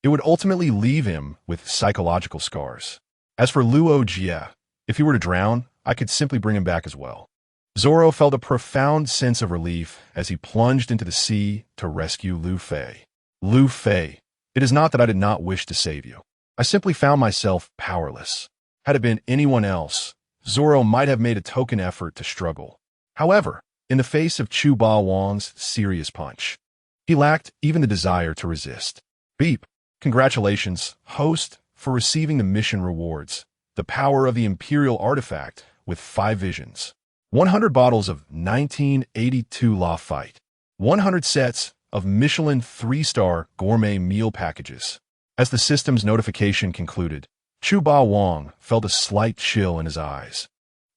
it would ultimately leave him with psychological scars. As for Luo Jie, if he were to drown, I could simply bring him back as well. Zoro felt a profound sense of relief as he plunged into the sea to rescue Lu Fei. Lu Fei, it is not that I did not wish to save you. I simply found myself powerless. Had it been anyone else, Zoro might have made a token effort to struggle. However, in the face of Chu Wang's serious punch, he lacked even the desire to resist. Beep. Congratulations, host, for receiving the mission rewards. The power of the Imperial Artifact with 5 visions. 100 bottles of 1982 La Fight. 100 sets of Michelin 3-star gourmet meal packages. As the system's notification concluded, Chu Wang felt a slight chill in his eyes,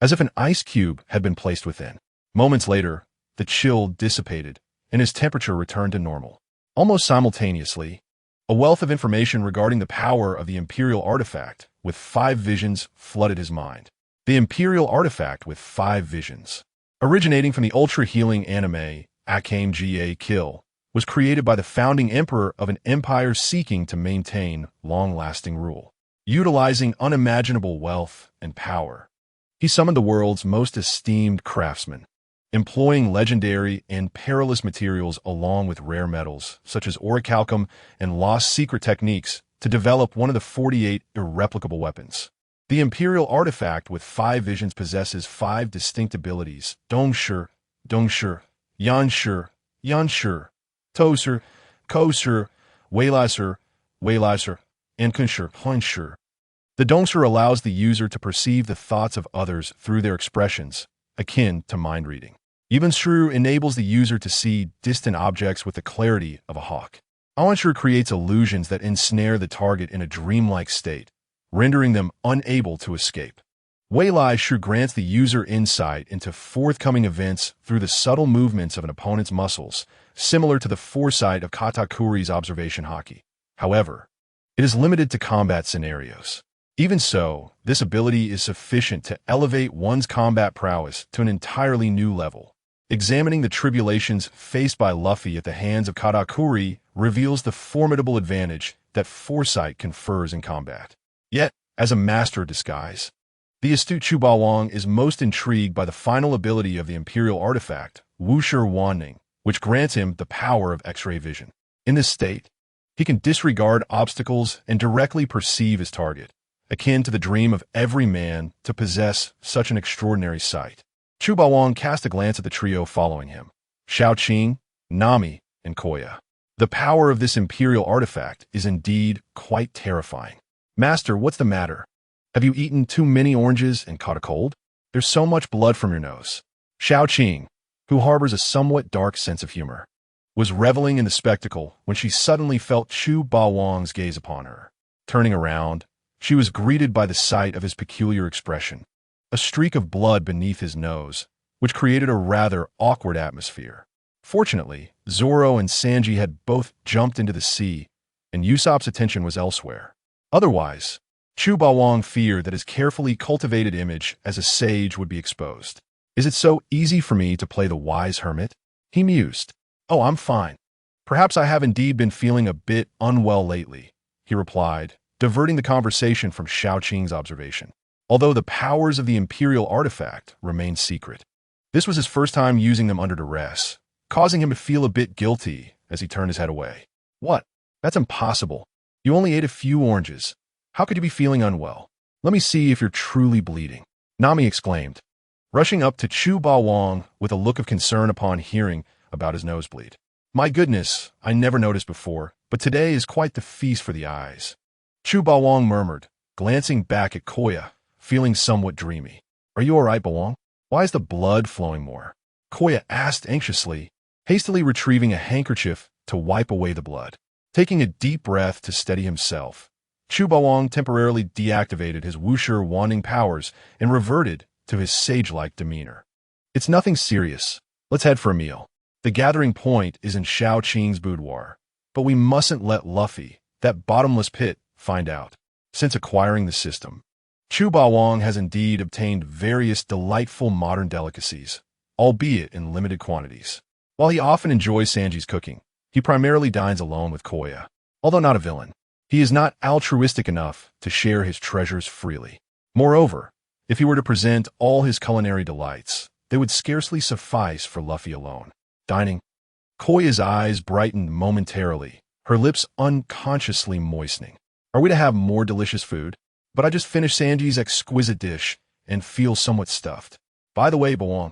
as if an ice cube had been placed within. Moments later, the chill dissipated, and his temperature returned to normal. Almost simultaneously, a wealth of information regarding the power of the Imperial Artifact with 5 visions flooded his mind. The Imperial Artifact with 5 visions, originating from the ultra-healing anime Akame ga Kill, was created by the founding emperor of an empire seeking to maintain long-lasting rule. Utilizing unimaginable wealth and power, he summoned the world's most esteemed craftsmen, employing legendary and perilous materials along with rare metals, such as orichalcum and lost secret techniques, to develop one of the 48 irreplicable weapons. The Imperial Artifact with 5 visions possesses 5 distinct abilities: Dongshi, Yanshi, Toser, Koser, Weilaser, and Kunshi. The Dongshi allows the user to perceive the thoughts of others through their expressions, akin to mind reading. Yuanshi enables the user to see distant objects with the clarity of a hawk. Awanshi creates illusions that ensnare the target in a dreamlike state, rendering them unable to escape. Weilaser grants the user insight into forthcoming events through the subtle movements of an opponent's muscles, similar to the foresight of Katakuri's observation haki. However, it is limited to combat scenarios. Even so, this ability is sufficient to elevate one's combat prowess to an entirely new level. Examining the tribulations faced by Luffy at the hands of Katakuri reveals the formidable advantage that foresight confers in combat. Yet, as a master of disguise, the astute Chu Wang is most intrigued by the final ability of the Imperial Artifact, Wushi Wanning, which grants him the power of X-ray vision. In this state, he can disregard obstacles and directly perceive his target, akin to the dream of every man to possess such an extraordinary sight. Chu Wang cast a glance at the trio following him: Xiao Qing, Nami, and Koya. The power of this Imperial Artifact is indeed quite terrifying. Master, what's the matter? Have you eaten too many oranges and caught a cold? There's so much blood from your nose. Xiao Qing, who harbors a somewhat dark sense of humor, was reveling in the spectacle when she suddenly felt Chu Wang's gaze upon her. Turning around, she was greeted by the sight of his peculiar expression, a streak of blood beneath his nose, which created a rather awkward atmosphere. Fortunately, Zoro and Sanji had both jumped into the sea, and Usopp's attention was elsewhere. Otherwise, Chu Wang feared that his carefully cultivated image as a sage would be exposed. Is it so easy for me to play the wise hermit? He mused. Oh, I'm fine. Perhaps I have indeed been feeling a bit unwell lately, he replied, diverting the conversation from Xiao Qing's observation. although the powers of the Imperial artifact remained secret. This was his first time using them under duress, causing him to feel a bit guilty as he turned his head away. What? That's impossible. You only ate a few oranges. How could you be feeling unwell? Let me see if you're truly bleeding, Nami exclaimed, rushing up to Chu Bawang with a look of concern upon hearing about his nosebleed. My goodness, I never noticed before, but today is quite the feast for the eyes. Chu Bawang murmured, glancing back at Koya, feeling somewhat dreamy. Are you all right, Bawang? Why is the blood flowing more? Koya asked anxiously, hastily retrieving a handkerchief to wipe away the blood. Taking a deep breath to steady himself, Chu Bawang temporarily deactivated his wuxia wanding powers and reverted to his sage-like demeanor. It's nothing serious. Let's head for a meal. The gathering point is in Shao Qing's boudoir, but we mustn't let Luffy, that bottomless pit, find out. Since acquiring the system, Chu Bawang has indeed obtained various delightful modern delicacies, albeit in limited quantities. While he often enjoys Sanji's cooking, he primarily dines alone with Koya. Although not a villain, he is not altruistic enough to share his treasures freely. Moreover, if he were to present all his culinary delights, they would scarcely suffice for Luffy alone. Dining. Koya's eyes brightened momentarily, her lips unconsciously moistening. Are we to have more delicious food? But I just finished Sanji's exquisite dish and feel somewhat stuffed. By the way, Bawang,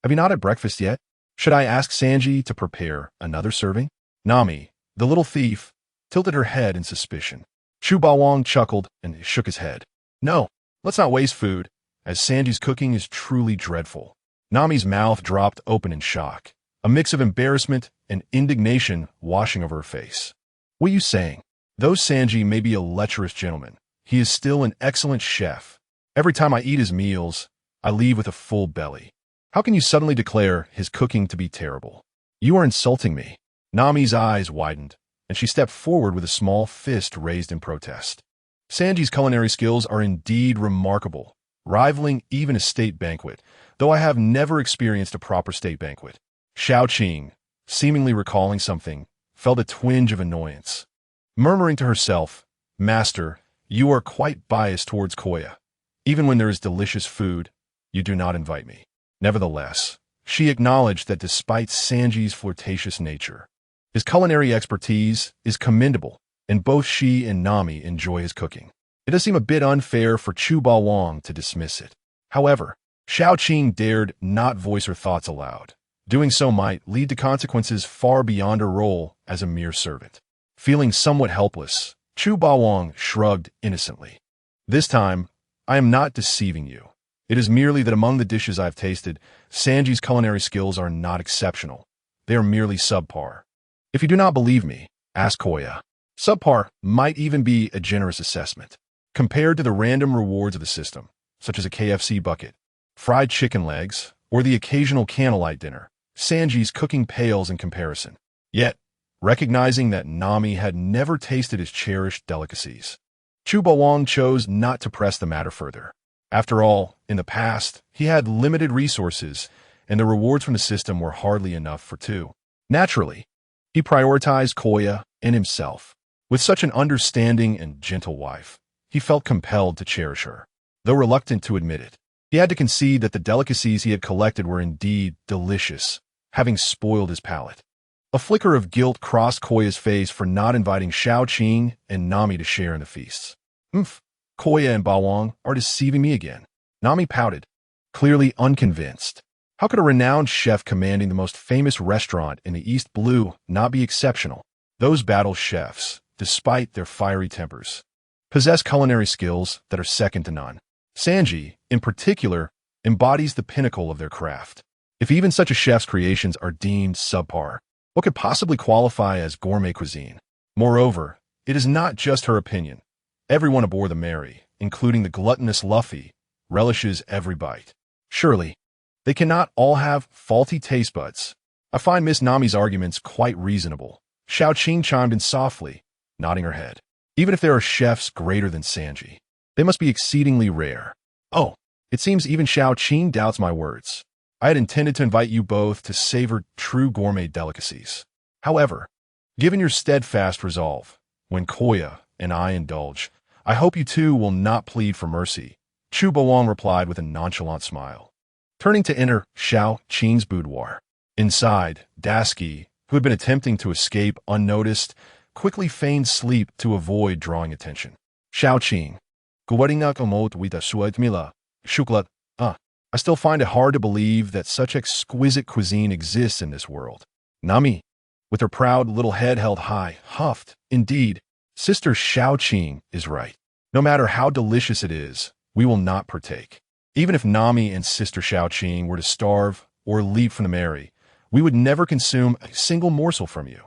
have you not had breakfast yet? Should I ask Sanji to prepare another serving? Nami, the little thief, tilted her head in suspicion. Chu Bawang chuckled and shook his head. No, let's not waste food, as Sanji's cooking is truly dreadful. Nami's mouth dropped open in shock, a mix of embarrassment and indignation washing over her face. What are you saying? Though Sanji may be a lecherous gentleman, he is still an excellent chef. Every time I eat his meals, I leave with a full belly. How can you suddenly declare his cooking to be terrible? You are insulting me. Nami's eyes widened, and she stepped forward with a small fist raised in protest. Sanji's culinary skills are indeed remarkable, rivaling even a state banquet, though I have never experienced a proper state banquet. Shao Qing, seemingly recalling something, felt a twinge of annoyance. Murmuring to herself, Master, you are quite biased towards Koya. Even when there is delicious food, you do not invite me. Nevertheless, she acknowledged that despite Sanji's flirtatious nature, his culinary expertise is commendable, and both she and Nami enjoy his cooking. It does seem a bit unfair for Chu Bawang to dismiss it. However, Shao Qing dared not voice her thoughts aloud. Doing so might lead to consequences far beyond her role as a mere servant. Feeling somewhat helpless, Chu Bawang shrugged innocently. This time, I am not deceiving you. It is merely that among the dishes I have tasted, Sanji's culinary skills are not exceptional. They are merely subpar. If you do not believe me, ask Koya. Subpar might even be a generous assessment. Compared to the random rewards of the system, such as a KFC bucket, fried chicken legs, or the occasional candlelight dinner, Sanji's cooking pales in comparison. Yet, recognizing that Nami had never tasted his cherished delicacies, Chu Bawang chose not to press the matter further. After all, in the past, he had limited resources, and the rewards from the system were hardly enough for two. Naturally, he prioritized Koya and himself. With such an understanding and gentle wife, he felt compelled to cherish her. Though reluctant to admit it, he had to concede that the delicacies he had collected were indeed delicious, having spoiled his palate. A flicker of guilt crossed Koya's face for not inviting Shao Qing and Nami to share in the feasts. Koya and Bawang are deceiving me again. Nami pouted, clearly unconvinced. How could a renowned chef commanding the most famous restaurant in the East Blue not be exceptional? Those battle chefs, despite their fiery tempers, possess culinary skills that are second to none. Sanji, in particular, embodies the pinnacle of their craft. If even such a chef's creations are deemed subpar, what could possibly qualify as gourmet cuisine? Moreover, it is not just her opinion. Everyone aboard the Mary, including the gluttonous Luffy, relishes every bite. Surely, they cannot all have faulty taste buds. I find Miss Nami's arguments quite reasonable. Shao Qing chimed in softly, nodding her head. Even if there are chefs greater than Sanji, they must be exceedingly rare. Oh, it seems even Shao Qing doubts my words. I had intended to invite you both to savor true gourmet delicacies. However, given your steadfast resolve, when Koya and I indulge, I hope you too will not plead for mercy, Chu Boang replied with a nonchalant smile. Turning to enter Xiao Qing's boudoir. Inside, Dasky, who had been attempting to escape unnoticed, quickly feigned sleep to avoid drawing attention. Xiao Qing. I still find it hard to believe that such exquisite cuisine exists in this world. Nami, with her proud little head held high, huffed. Indeed, Sister Xiao Qing is right. No matter how delicious it is, we will not partake. Even if Nami and Sister Xiao Qing were to starve or leap from the Mary, we would never consume a single morsel from you.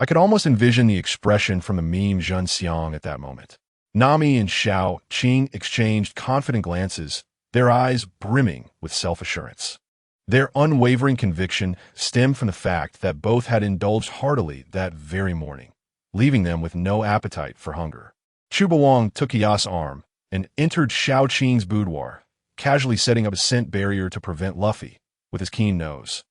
I could almost envision the expression from the meme Zhen Xiang at that moment. Nami and Xiao Qing exchanged confident glances, their eyes brimming with self-assurance. Their unwavering conviction stemmed from the fact that both had indulged heartily that very morning, leaving them with no appetite for hunger. Chu Boang took Kia's arm and entered Xiao Qing's boudoir, casually setting up a scent barrier to prevent Luffy, with his keen nose,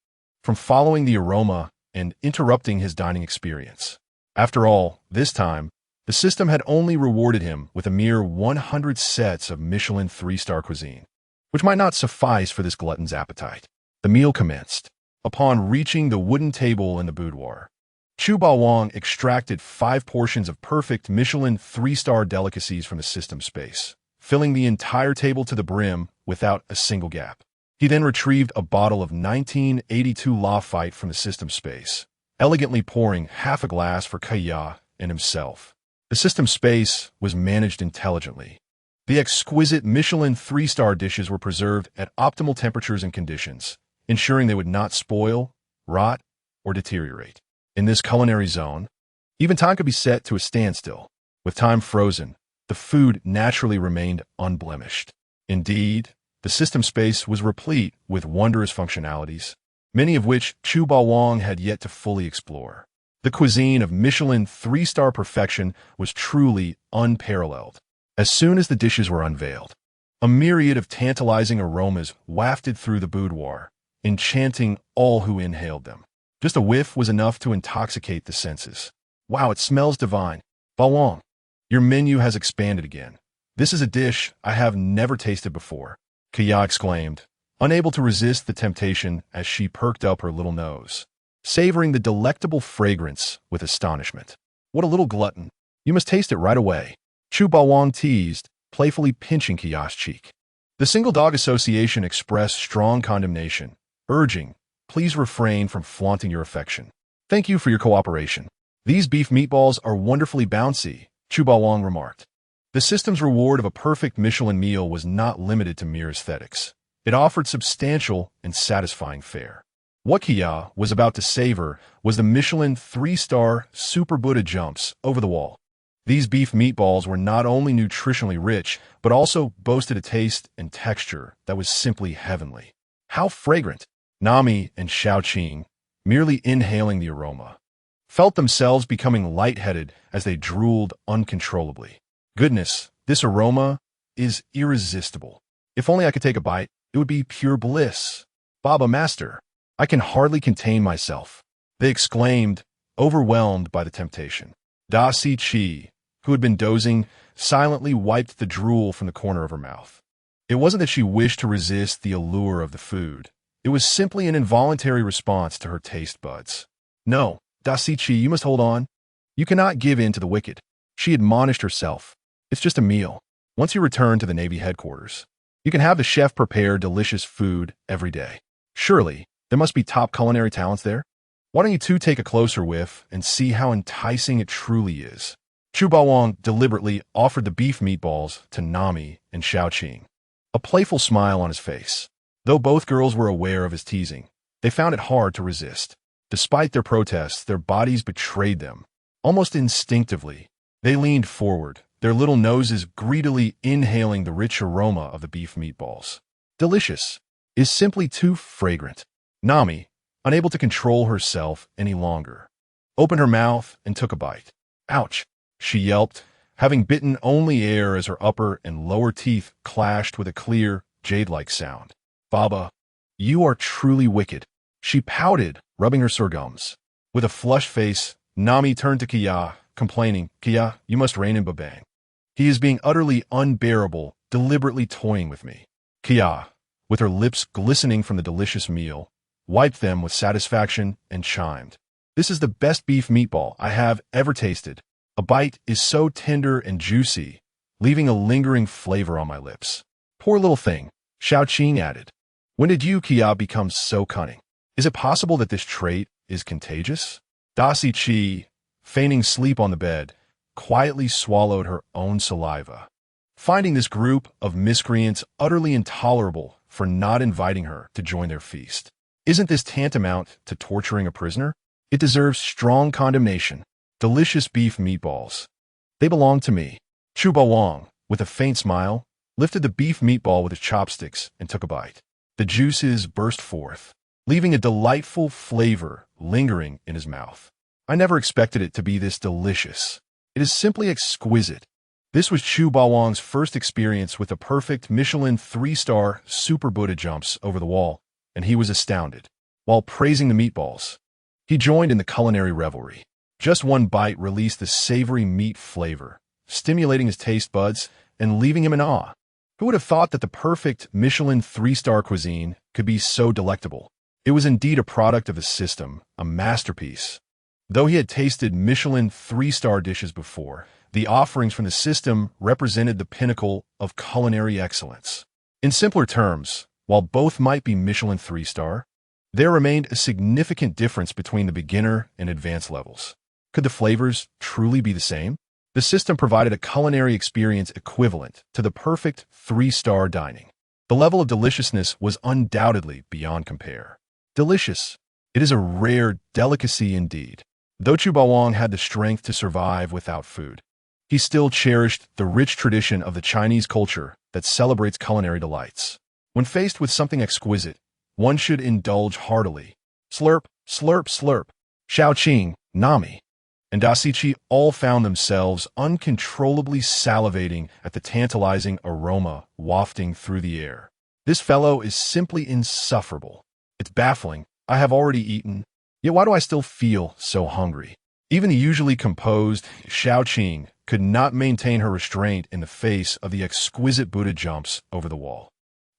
from following the aroma and interrupting his dining experience. After all, this time, the system had only rewarded him with a mere 100 sets of Michelin 3-star cuisine, which might not suffice for this glutton's appetite. The meal commenced. Upon reaching the wooden table in the boudoir, Chu Boang extracted 5 portions of perfect Michelin 3-star delicacies from the system space, filling the entire table to the brim without a single gap. He then retrieved a bottle of 1982 Lafite from the system space, elegantly pouring half a glass for Kia and himself. The system space was managed intelligently. The exquisite Michelin 3-star dishes were preserved at optimal temperatures and conditions, ensuring they would not spoil, rot, or deteriorate. In this culinary zone, even time could be set to a standstill. With time frozen, the food naturally remained unblemished. Indeed, the system space was replete with wondrous functionalities, many of which Chu Boang had yet to fully explore. The cuisine of Michelin 3-star perfection was truly unparalleled. As soon as the dishes were unveiled, a myriad of tantalizing aromas wafted through the boudoir, enchanting all who inhaled them. Just a whiff was enough to intoxicate the senses. Wow, it smells divine. Boang, your menu has expanded again. This is a dish I have never tasted before, Kia exclaimed, unable to resist the temptation as she perked up her little nose, savoring the delectable fragrance with astonishment. What a little glutton. You must taste it right away, Chu Boang teased, playfully pinching Kia's cheek. The Single Dog Association expressed strong condemnation, urging, please refrain from flaunting your affection. Thank you for your cooperation. These beef meatballs are wonderfully bouncy, Chu Boang remarked. The system's reward of a perfect Michelin meal was not limited to mere aesthetics. It offered substantial and satisfying fare. What Kia was about to savor was the Michelin 3-star Super Buddha jumps over the wall. These beef meatballs were not only nutritionally rich, but also boasted a taste and texture that was simply heavenly. How fragrant! Nami and Xiao Qing, merely inhaling the aroma, felt themselves becoming lightheaded as they drooled uncontrollably. Goodness, this aroma is irresistible. If only I could take a bite, it would be pure bliss. Baba Master, I can hardly contain myself, they exclaimed, overwhelmed by the temptation. Da Si Chi, who had been dozing, silently wiped the drool from the corner of her mouth. It wasn't that she wished to resist the allure of the food. It was simply an involuntary response to her taste buds. No, Da Si Chi, you must hold on. You cannot give in to the wicked, she admonished herself. It's just a meal. Once you return to the Navy headquarters, you can have the chef prepare delicious food every day. Surely, there must be top culinary talents there. Why don't you two take a closer whiff and see how enticing it truly is? Chu Boang deliberately offered the beef meatballs to Nami and Xiao Qing, a playful smile on his face. Though both girls were aware of his teasing, they found it hard to resist. Despite their protests, their bodies betrayed them. Almost instinctively, they leaned forward, their little noses greedily inhaling the rich aroma of the beef meatballs. Delicious is simply too fragrant. Nami, unable to control herself any longer, opened her mouth and took a bite. Ouch, she yelped, having bitten only air as her upper and lower teeth clashed with a clear, jade-like sound. Baba, you are truly wicked, she pouted, rubbing her sore gums. With a flushed face, Nami turned to Kia, complaining, Kia, you must rein in Babang. He is being utterly unbearable, deliberately toying with me. Kia, with her lips glistening from the delicious meal, wiped them with satisfaction and chimed. This is the best beef meatball I have ever tasted. A bite is so tender and juicy, leaving a lingering flavor on my lips. Poor little thing, Xiaoqing added. When did you, Kia, become so cunning? Is it possible that this trait is contagious? Dasi Chi, feigning sleep on the bed, quietly swallowed her own saliva. Finding this group of miscreants utterly intolerable for not inviting her to join their feast. Isn't this tantamount to torturing a prisoner? It deserves strong condemnation. Delicious beef meatballs. They belong to me. Chu Bawang, with a faint smile, lifted the beef meatball with his chopsticks and took a bite. The juices burst forth, leaving a delightful flavor lingering in his mouth. I never expected it to be this delicious. It is simply exquisite. This was Chu Bawang's first experience with the perfect Michelin 3-star Super Buddha jumps over the wall, and he was astounded. While praising the meatballs, he joined in the culinary revelry. Just one bite released the savory meat flavor, stimulating his taste buds and leaving him in awe. Who would have thought that the perfect Michelin 3-star cuisine could be so delectable? It was indeed a product of the system, a masterpiece. Though he had tasted Michelin 3-star dishes before, the offerings from the system represented the pinnacle of culinary excellence. In simpler terms, while both might be Michelin 3-star, there remained a significant difference between the beginner and advanced levels. Could the flavors truly be the same? The system provided a culinary experience equivalent to the perfect 3-star dining. The level of deliciousness was undoubtedly beyond compare. Delicious. It is a rare delicacy indeed. Though Chu Bawang had the strength to survive without food, he still cherished the rich tradition of the Chinese culture that celebrates culinary delights. When faced with something exquisite, one should indulge heartily. Slurp, slurp, slurp. Xiaoqing, Nami, and Dasichi all found themselves uncontrollably salivating at the tantalizing aroma wafting through the air. This fellow is simply insufferable. It's baffling. I have already eaten. Yet why do I still feel so hungry? Even the usually composed Xiaoqing could not maintain her restraint in the face of the exquisite Buddha jumps over the wall.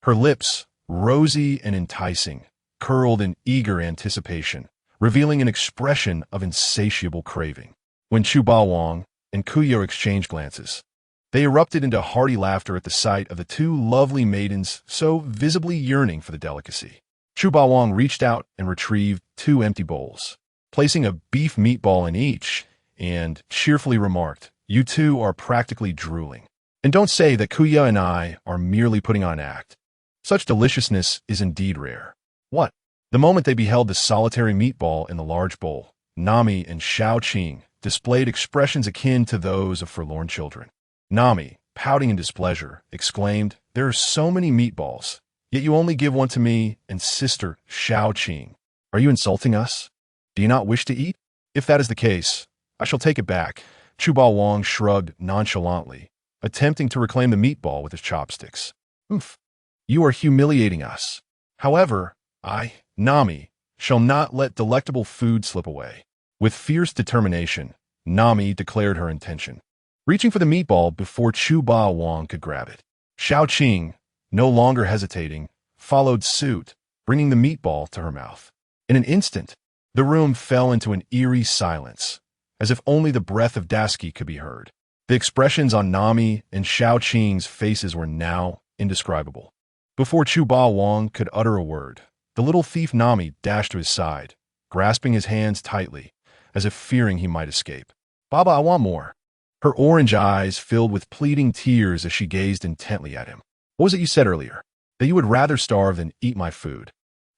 Her lips, rosy and enticing, curled in eager anticipation, revealing an expression of insatiable craving. When Chu Bawang and Kuyo exchanged glances, they erupted into hearty laughter at the sight of the two lovely maidens so visibly yearning for the delicacy. Chu Bawang reached out and retrieved 2 empty bowls, placing a beef meatball in each, and cheerfully remarked, "You two are practically drooling. And don't say that Kuya and I are merely putting on an act. Such deliciousness is indeed rare." What? The moment they beheld the solitary meatball in the large bowl, Nami and Xiaoqing displayed expressions akin to those of forlorn children. Nami, pouting in displeasure, exclaimed, "There are so many meatballs, yet you only give one to me and sister Xiaoqing. Are you insulting us? Do you not wish to eat? If that is the case, I shall take it back." Chu Bawang shrugged nonchalantly, attempting to reclaim the meatball with his chopsticks. "Oomph. You are humiliating us. However, I, Nami, shall not let delectable food slip away." With fierce determination, Nami declared her intention, reaching for the meatball before Chu Bawang could grab it. Xiaoqing, no longer hesitating, followed suit, bringing the meatball to her mouth. In an instant, the room fell into an eerie silence, as if only the breath of Daski could be heard. The expressions on Nami and Xiaoqing's faces were now indescribable. Before Chu Bawang could utter a word, the little thief Nami dashed to his side, grasping his hands tightly, as if fearing he might escape. "Baba, I want more." Her orange eyes filled with pleading tears as she gazed intently at him. "What was it you said earlier? That you would rather starve than eat my food,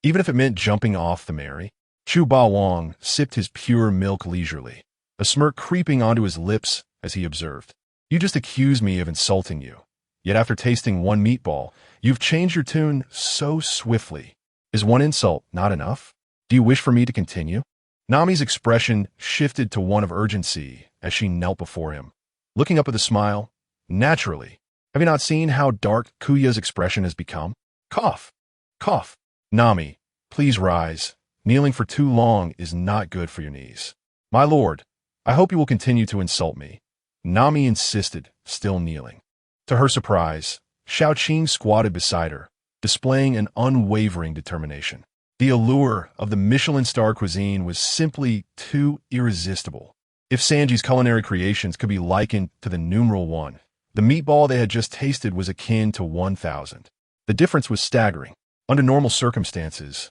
even if it meant jumping off the Mary?" Chu Bawang sipped his pure milk leisurely, a smirk creeping onto his lips as he observed, "You just accused me of insulting you. Yet after tasting one meatball, you've changed your tune so swiftly. Is one insult not enough? Do you wish for me to continue?" Nami's expression shifted to one of urgency as she knelt before him, looking up with a smile. "Naturally. Have you not seen how dark Kuya's expression has become? Cough. Cough. Nami, please rise. Kneeling for too long is not good for your knees." "My lord, I hope you will continue to insult me. Nami insisted, still kneeling. To her surprise, Xiaoqing squatted beside her, displaying an unwavering determination. The allure of the Michelin star cuisine was simply too irresistible. If Sanji's culinary creations could be likened to the numeral 1, the meatball they had just tasted was akin to 1,000. The difference was staggering. Under normal circumstances,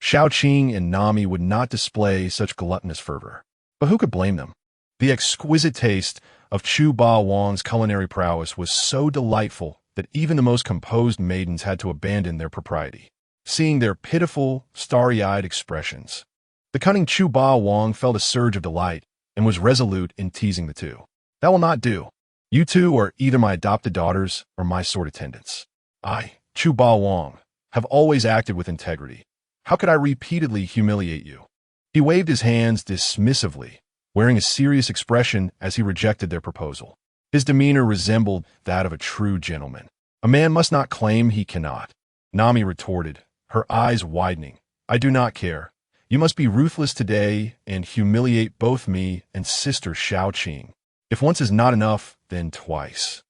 Xiaoqing and Nami would not display such gluttonous fervor. But who could blame them? The exquisite taste of Chu Ba Wang's culinary prowess was so delightful that even the most composed maidens had to abandon their propriety, seeing their pitiful, starry-eyed expressions. The cunning Chu Ba Wang felt a surge of delight and was resolute in teasing the two. That will not do. You two are either my adopted daughters or my sword attendants. I, Chu Ba Wang, have always acted with integrity. How could I repeatedly humiliate you? He waved his hands dismissively, wearing a serious expression as he rejected their proposal. His demeanor resembled that of a true gentleman. A man must not claim he cannot. Nami retorted, her eyes widening. I do not care. You must be ruthless today and humiliate both me and Sister Xiaoqing. If once is not enough, then twice.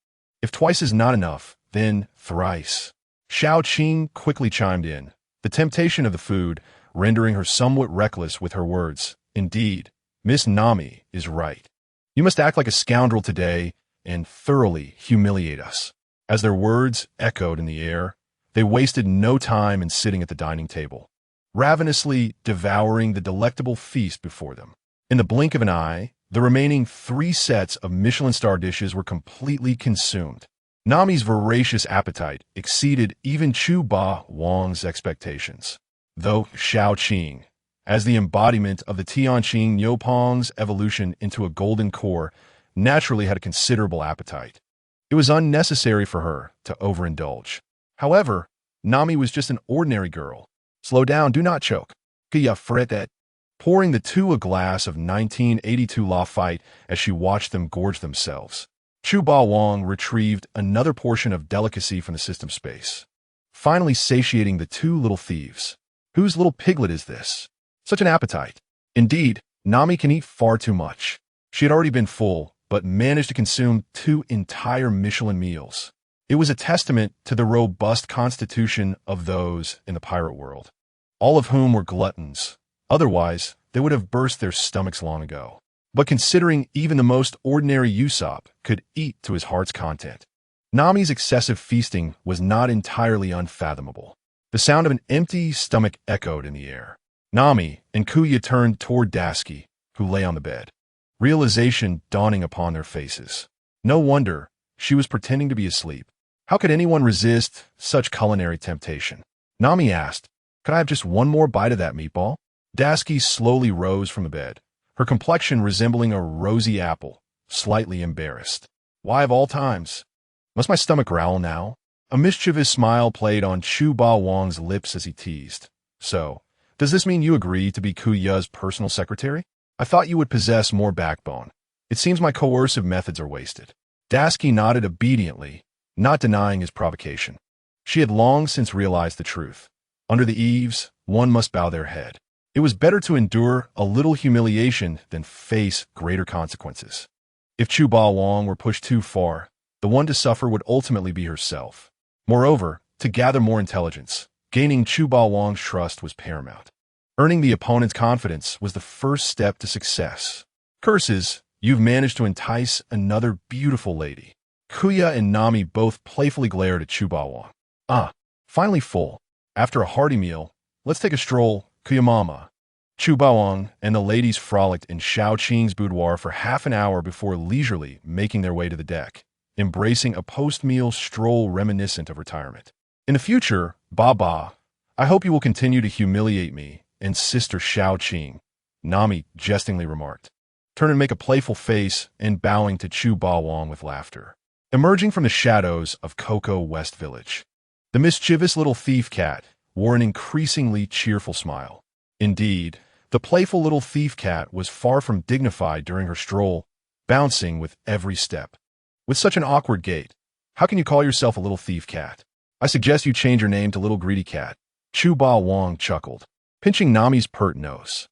If twice is not enough, then thrice. Xiaoqing quickly chimed in, the temptation of the food rendering her somewhat reckless with her words. Indeed, Miss Nami is right. You must act like a scoundrel today and thoroughly humiliate us. As their words echoed in the air, they wasted no time in sitting at the dining table, ravenously devouring the delectable feast before them. In the blink of an eye, the remaining 3 sets of Michelin star dishes were completely consumed. Nami's voracious appetite exceeded even Chu Ba Wang's expectations, though Xiaoqing, as the embodiment of the Tianqing Niupong's evolution into a golden core, naturally had a considerable appetite. It was unnecessary for her to overindulge. However, Nami was just an ordinary girl. Slow down, do not choke. Kya fretet, pouring the two a glass of 1982 Lafite as she watched them gorge themselves. Chu Ba Wang retrieved another portion of delicacy from the system space, finally satiating the 2 little thieves. Whose little piglet is this? Such an appetite. Indeed, Nami can eat far too much. She had already been full, but managed to consume 2 entire Michelin meals. It was a testament to the robust constitution of those in the pirate world, all of whom were gluttons. Otherwise, they would have burst their stomachs long ago. But considering even the most ordinary Usopp could eat to his heart's content, Nami's excessive feasting was not entirely unfathomable. The sound of an empty stomach echoed in the air. Nami and Kuya turned toward Dasky, who lay on the bed, realization dawning upon their faces. No wonder she was pretending to be asleep. How could anyone resist such culinary temptation? Nami asked, could I have just one more bite of that meatball? Dasky slowly rose from the bed, her complexion resembling a rosy apple, slightly embarrassed. Why of all times? Must my stomach growl now? A mischievous smile played on Chu Ba Wang's lips as he teased. So, does this mean you agree to be Kuya's personal secretary? I thought you would possess more backbone. It seems my coercive methods are wasted. Dasky nodded obediently, not denying his provocation. She had long since realized the truth. Under the eaves, one must bow their head. It was better to endure a little humiliation than face greater consequences. If Chu Ba Wang were pushed too far, the one to suffer would ultimately be herself. Moreover, to gather more intelligence, gaining Chu Ba Wang's trust was paramount. Earning the opponent's confidence was the first step to success. Curses, you've managed to entice another beautiful lady. Kuya and Nami both playfully glared at Chu Ba Wang. Finally full. After a hearty meal, let's take a stroll, Kuya Mama. Chu Ba Wang and the ladies frolicked in Xiaoqing's boudoir for half an hour before leisurely making their way to the deck, embracing a post-meal stroll reminiscent of retirement. In the future, Baba, I hope you will continue to humiliate me and Sister Xiaoqing, Nami jestingly remarked. Turn and make a playful face and bowing to Chu Ba Wang with laughter. Emerging from the shadows of Cocoa West Village, the mischievous little thief cat wore an increasingly cheerful smile. Indeed, the playful little thief cat was far from dignified during her stroll, bouncing with every step. With such an awkward gait, how can you call yourself a little thief cat? I suggest you change your name to Little Greedy Cat. Chu Ba Wang chuckled, pinching Nami's pert nose.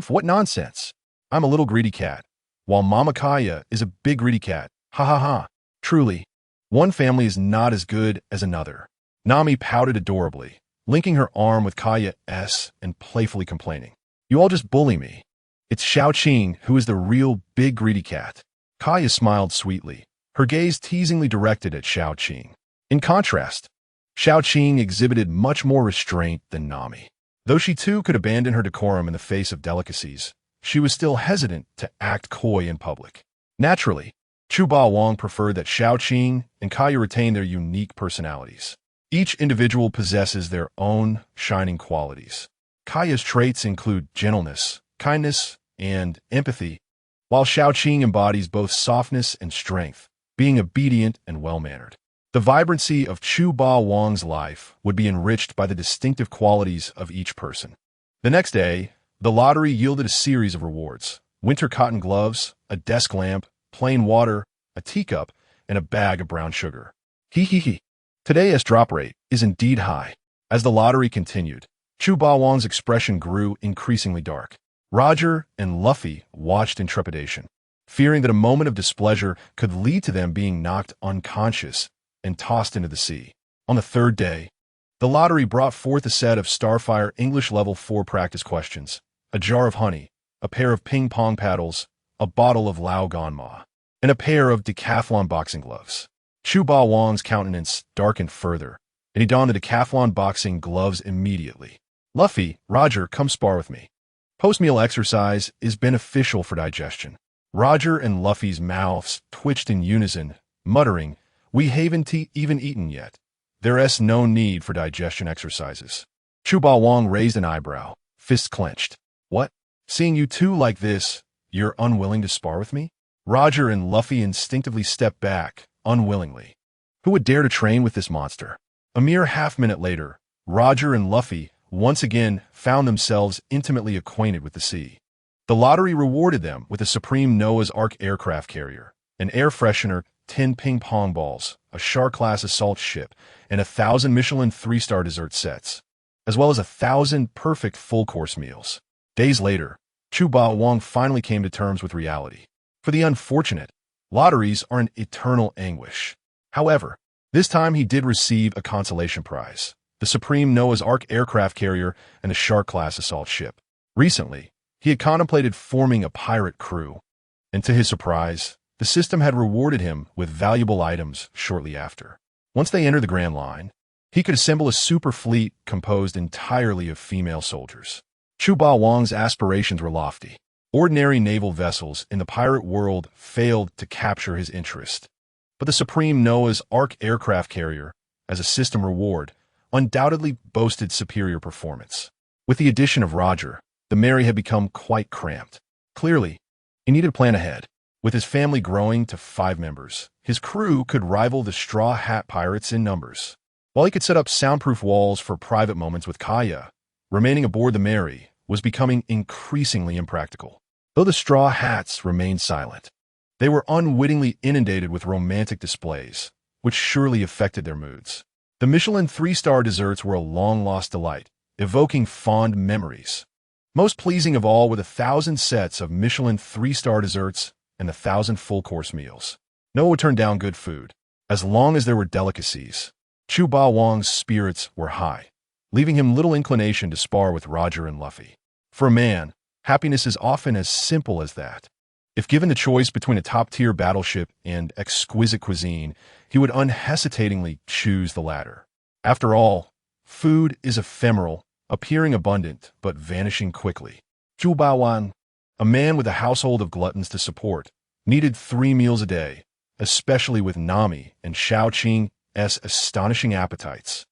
What nonsense. I'm a little greedy cat, while Mama Kaya is a big greedy cat. Ha ha ha. Truly, one family is not as good as another. Nami pouted adorably, linking her arm with Kaya's and playfully complaining. You all just bully me. It's Xiaoqing who is the real big greedy cat. Kaya smiled sweetly, her gaze teasingly directed at Xiaoqing. In contrast, Xiaoqing exhibited much more restraint than Nami. Though she too could abandon her decorum in the face of delicacies, she was still hesitant to act coy in public. Naturally, Chu Ba Wang preferred that Xiaoqing and Kaya retain their unique personalities. Each individual possesses their own shining qualities. Kaya's traits include gentleness, kindness, and empathy, while Xiaoqing embodies both softness and strength, being obedient and well-mannered. The vibrancy of Chu Ba Wang's life would be enriched by the distinctive qualities of each person. The next day, the lottery yielded a series of rewards: winter cotton gloves, a desk lamp, plain water, a teacup, and a bag of brown sugar. Hee hee hee. Today's drop rate is indeed high. As the lottery continued, Chu Ba Wang's expression grew increasingly dark. Roger and Luffy watched in trepidation, fearing that a moment of displeasure could lead to them being knocked unconscious and tossed into the sea. On the third day, the lottery brought forth a set of Starfire English Level 4 practice questions, a jar of honey, a pair of ping-pong paddles, a bottle of Lao Ganma, and a pair of decathlon boxing gloves. Chu Ba Wang's countenance darkened further, and he donned the decathlon boxing gloves immediately. Luffy, Roger, come spar with me. Post-meal exercise is beneficial for digestion. Roger and Luffy's mouths twitched in unison, muttering, We haven't even eaten yet. There's no need for digestion exercises. Chu Ba Wang raised an eyebrow, fists clenched. What? Seeing you two like this, you're unwilling to spar with me? Roger and Luffy instinctively stepped back, unwillingly. Who would dare to train with this monster? A mere half-minute later, Roger and Luffy once again found themselves intimately acquainted with the sea. The lottery rewarded them with a Supreme Noah's Ark aircraft carrier, an air freshener, 10 ping-pong balls, a Char-class assault ship, and 1,000 Michelin 3-star dessert sets, as well as 1,000 perfect full-course meals. Days later, Chu Ba Wang finally came to terms with reality. For the unfortunate, lotteries are an eternal anguish. However, this time he did receive a consolation prize: the Supreme Noah's Ark aircraft carrier and the Char-class assault ship. Recently, he had contemplated forming a pirate crew, and to his surprise, the system had rewarded him with valuable items shortly after. Once they entered the Grand Line, he could assemble a super fleet composed entirely of female soldiers. Chu Ba Wang's aspirations were lofty. Ordinary naval vessels in the pirate world failed to capture his interest. But the Supreme Noah's Ark aircraft carrier, as a system reward, undoubtedly boasted superior performance. With the addition of Roger, the Mary had become quite cramped. Clearly, he needed to plan ahead. With his family growing to 5 members, his crew could rival the Straw Hat Pirates in numbers. While he could set up soundproof walls for private moments with Kaya, remaining aboard the Mary was becoming increasingly impractical. Though the Straw Hats remained silent, they were unwittingly inundated with romantic displays, which surely affected their moods. The Michelin 3-star desserts were a long-lost delight, evoking fond memories. Most pleasing of all were the 1,000 sets of Michelin 3-star desserts and the 1,000 full-course meals. No one would turn down good food, as long as there were delicacies. Chu Ba Wang's spirits were high, leaving him little inclination to spar with Roger and Luffy. For a man, happiness is often as simple as that. If given the choice between a top-tier battleship and exquisite cuisine, he would unhesitatingly choose the latter. After all, food is ephemeral, appearing abundant but vanishing quickly. Chu Ba Wang, a man with a household of gluttons to support, needed 3 meals a day, especially with Nami and Xiaoqing's astonishing appetites.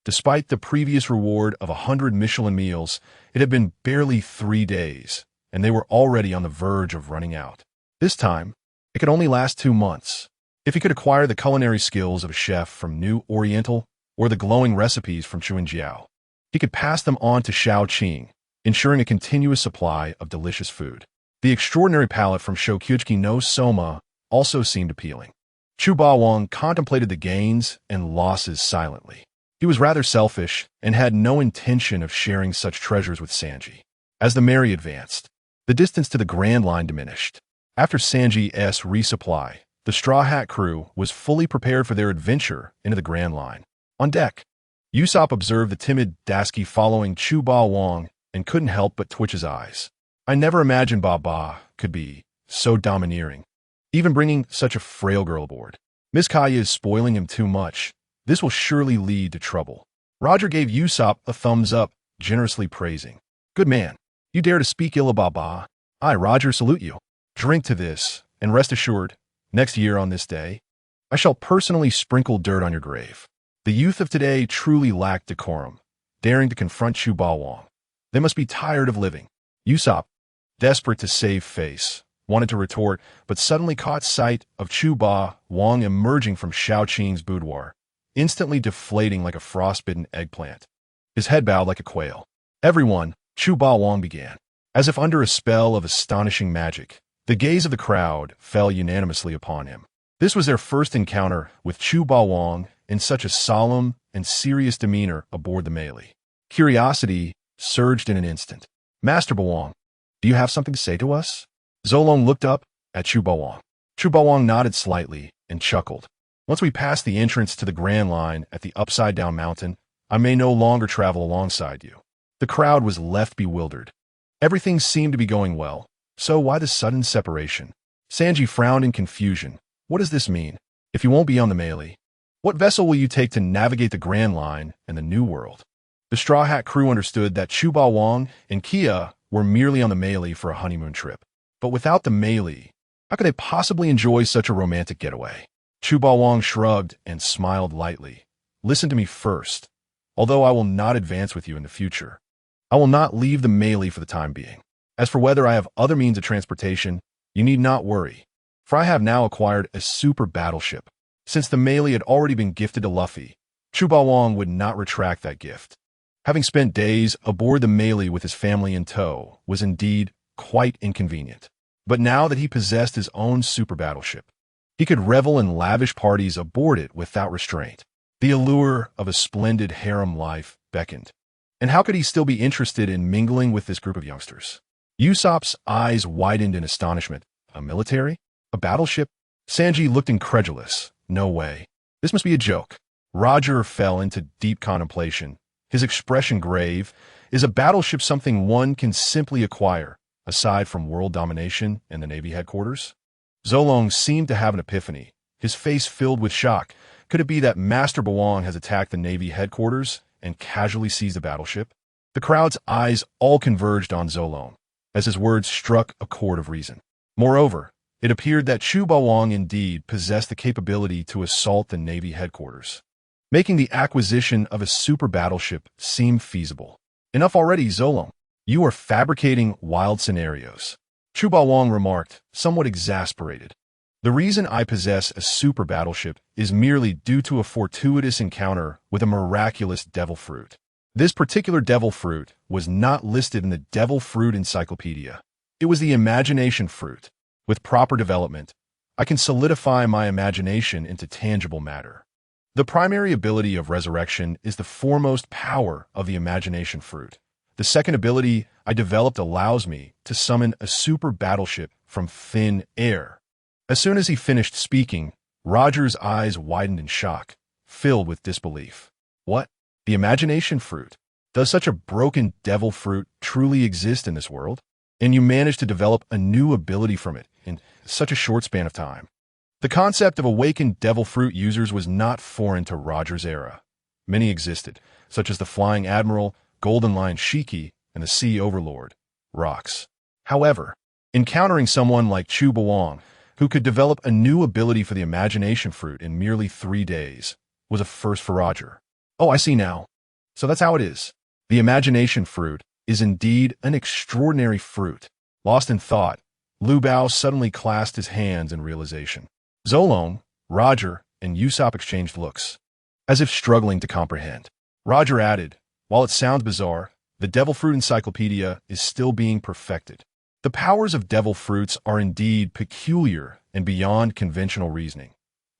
Despite the previous reward of 100 Michelin meals, it had been barely 3 days, and they were already on the verge of running out. This time, it could only last 2 months. If he could acquire the culinary skills of a chef from New Oriental or the glowing recipes from Chuanjiao, he could pass them on to Xiaoqing, ensuring a continuous supply of delicious food. The extraordinary palate from Shokyuchi no Soma also seemed appealing. Chu Ba Wang contemplated the gains and losses silently. He was rather selfish and had no intention of sharing such treasures with Sanji. As the Mary advanced, the distance to the Grand Line diminished. After Sanji's resupply, The Straw Hat crew was fully prepared for their adventure into the Grand Line. On deck, Usopp observed the timid Dasky following Chu Ba Wong and couldn't help but twitch his eyes. I never imagined Ba could be so domineering, even bringing such a frail girl aboard. Miss Kaya is spoiling him too much. This will surely lead to trouble. Roger gave Usopp a thumbs up, generously praising. Good man. You dare to speak ill of Ba. I, Roger, salute you. Drink to this, and rest assured, next year on this day, I shall personally sprinkle dirt on your grave. The youth of today truly lack decorum, daring to confront Chu Ba Wong. They must be tired of living. Usopp, desperate to save face, wanted to retort, but suddenly caught sight of Chu Ba Wong emerging from Shao Qing's boudoir, instantly deflating like a frostbitten eggplant. His head bowed like a quail. Everyone, Chu Ba Wong began. As if under a spell of astonishing magic, the gaze of the crowd fell unanimously upon him. This was their first encounter with Chu Ba Wong in such a solemn and serious demeanor aboard the Melee. Curiosity surged in an instant. Master Ba Wong, do you have something to say to us? Zolong looked up at Chu Ba Wong. Chu Ba Wong nodded slightly and chuckled. Once we pass the entrance to the Grand Line at the upside-down mountain, I may no longer travel alongside you. The crowd was left bewildered. Everything seemed to be going well, so why the sudden separation? Sanji frowned in confusion. What does this mean? If you won't be on the Melee, what vessel will you take to navigate the Grand Line and the New World? The Straw Hat crew understood that Chu Ba Wong and Kia were merely on the Melee for a honeymoon trip. But without the Melee, how could they possibly enjoy such a romantic getaway? Chu Ba Wong shrugged and smiled lightly. Listen to me first. Although I will not advance with you in the future, I will not leave the Melee for the time being. As for whether I have other means of transportation, you need not worry, for I have now acquired a super battleship. Since the Melee had already been gifted to Luffy, Chu Ba Wong would not retract that gift. Having spent days aboard the Melee with his family in tow was indeed quite inconvenient. But now that he possessed his own super battleship, he could revel in lavish parties aboard it without restraint. The allure of a splendid harem life beckoned. And how could he still be interested in mingling with this group of youngsters? Usopp's eyes widened in astonishment. A military? A battleship? Sanji looked incredulous. No way. This must be a joke. Roger fell into deep contemplation, his expression grave. Is a battleship something one can simply acquire, aside from world domination and the Navy headquarters? Zolong seemed to have an epiphany, his face filled with shock. Could it be that Master Ba Wong has attacked the Navy headquarters and casually seized the battleship? The crowd's eyes all converged on Zolong, as his words struck a chord of reason. Moreover, it appeared that Chu Ba Wong indeed possessed the capability to assault the Navy headquarters, making the acquisition of a super battleship seem feasible. Enough already, Zolong. You are fabricating wild scenarios. Chu Ba Wong remarked, somewhat exasperated. The reason I possess a super battleship is merely due to a fortuitous encounter with a miraculous devil fruit. This particular devil fruit was not listed in the Devil Fruit Encyclopedia. It was the imagination fruit. With proper development, I can solidify my imagination into tangible matter. The primary ability of resurrection is the foremost power of the imagination fruit. The second ability I developed allows me to summon a super battleship from thin air. As soon as he finished speaking, Roger's eyes widened in shock, filled with disbelief. What? The imagination fruit? Does such a broken devil fruit truly exist in this world? And you managed to develop a new ability from it in such a short span of time. The concept of awakened devil fruit users was not foreign to Roger's era. Many existed, such as the Flying Admiral, Golden Lion Shiki, and the Sea Overlord, Rox. However, encountering someone like Chu Ba Wong, who could develop a new ability for the imagination fruit in merely 3 days, was a first for Roger. Oh, I see now. So that's how it is. The imagination fruit is indeed an extraordinary fruit. Lost in thought, Lu Bao suddenly clasped his hands in realization. Zolong, Roger, and Usopp exchanged looks, as if struggling to comprehend. Roger added, while it sounds bizarre, the Devil Fruit Encyclopedia is still being perfected. The powers of devil fruits are indeed peculiar and beyond conventional reasoning.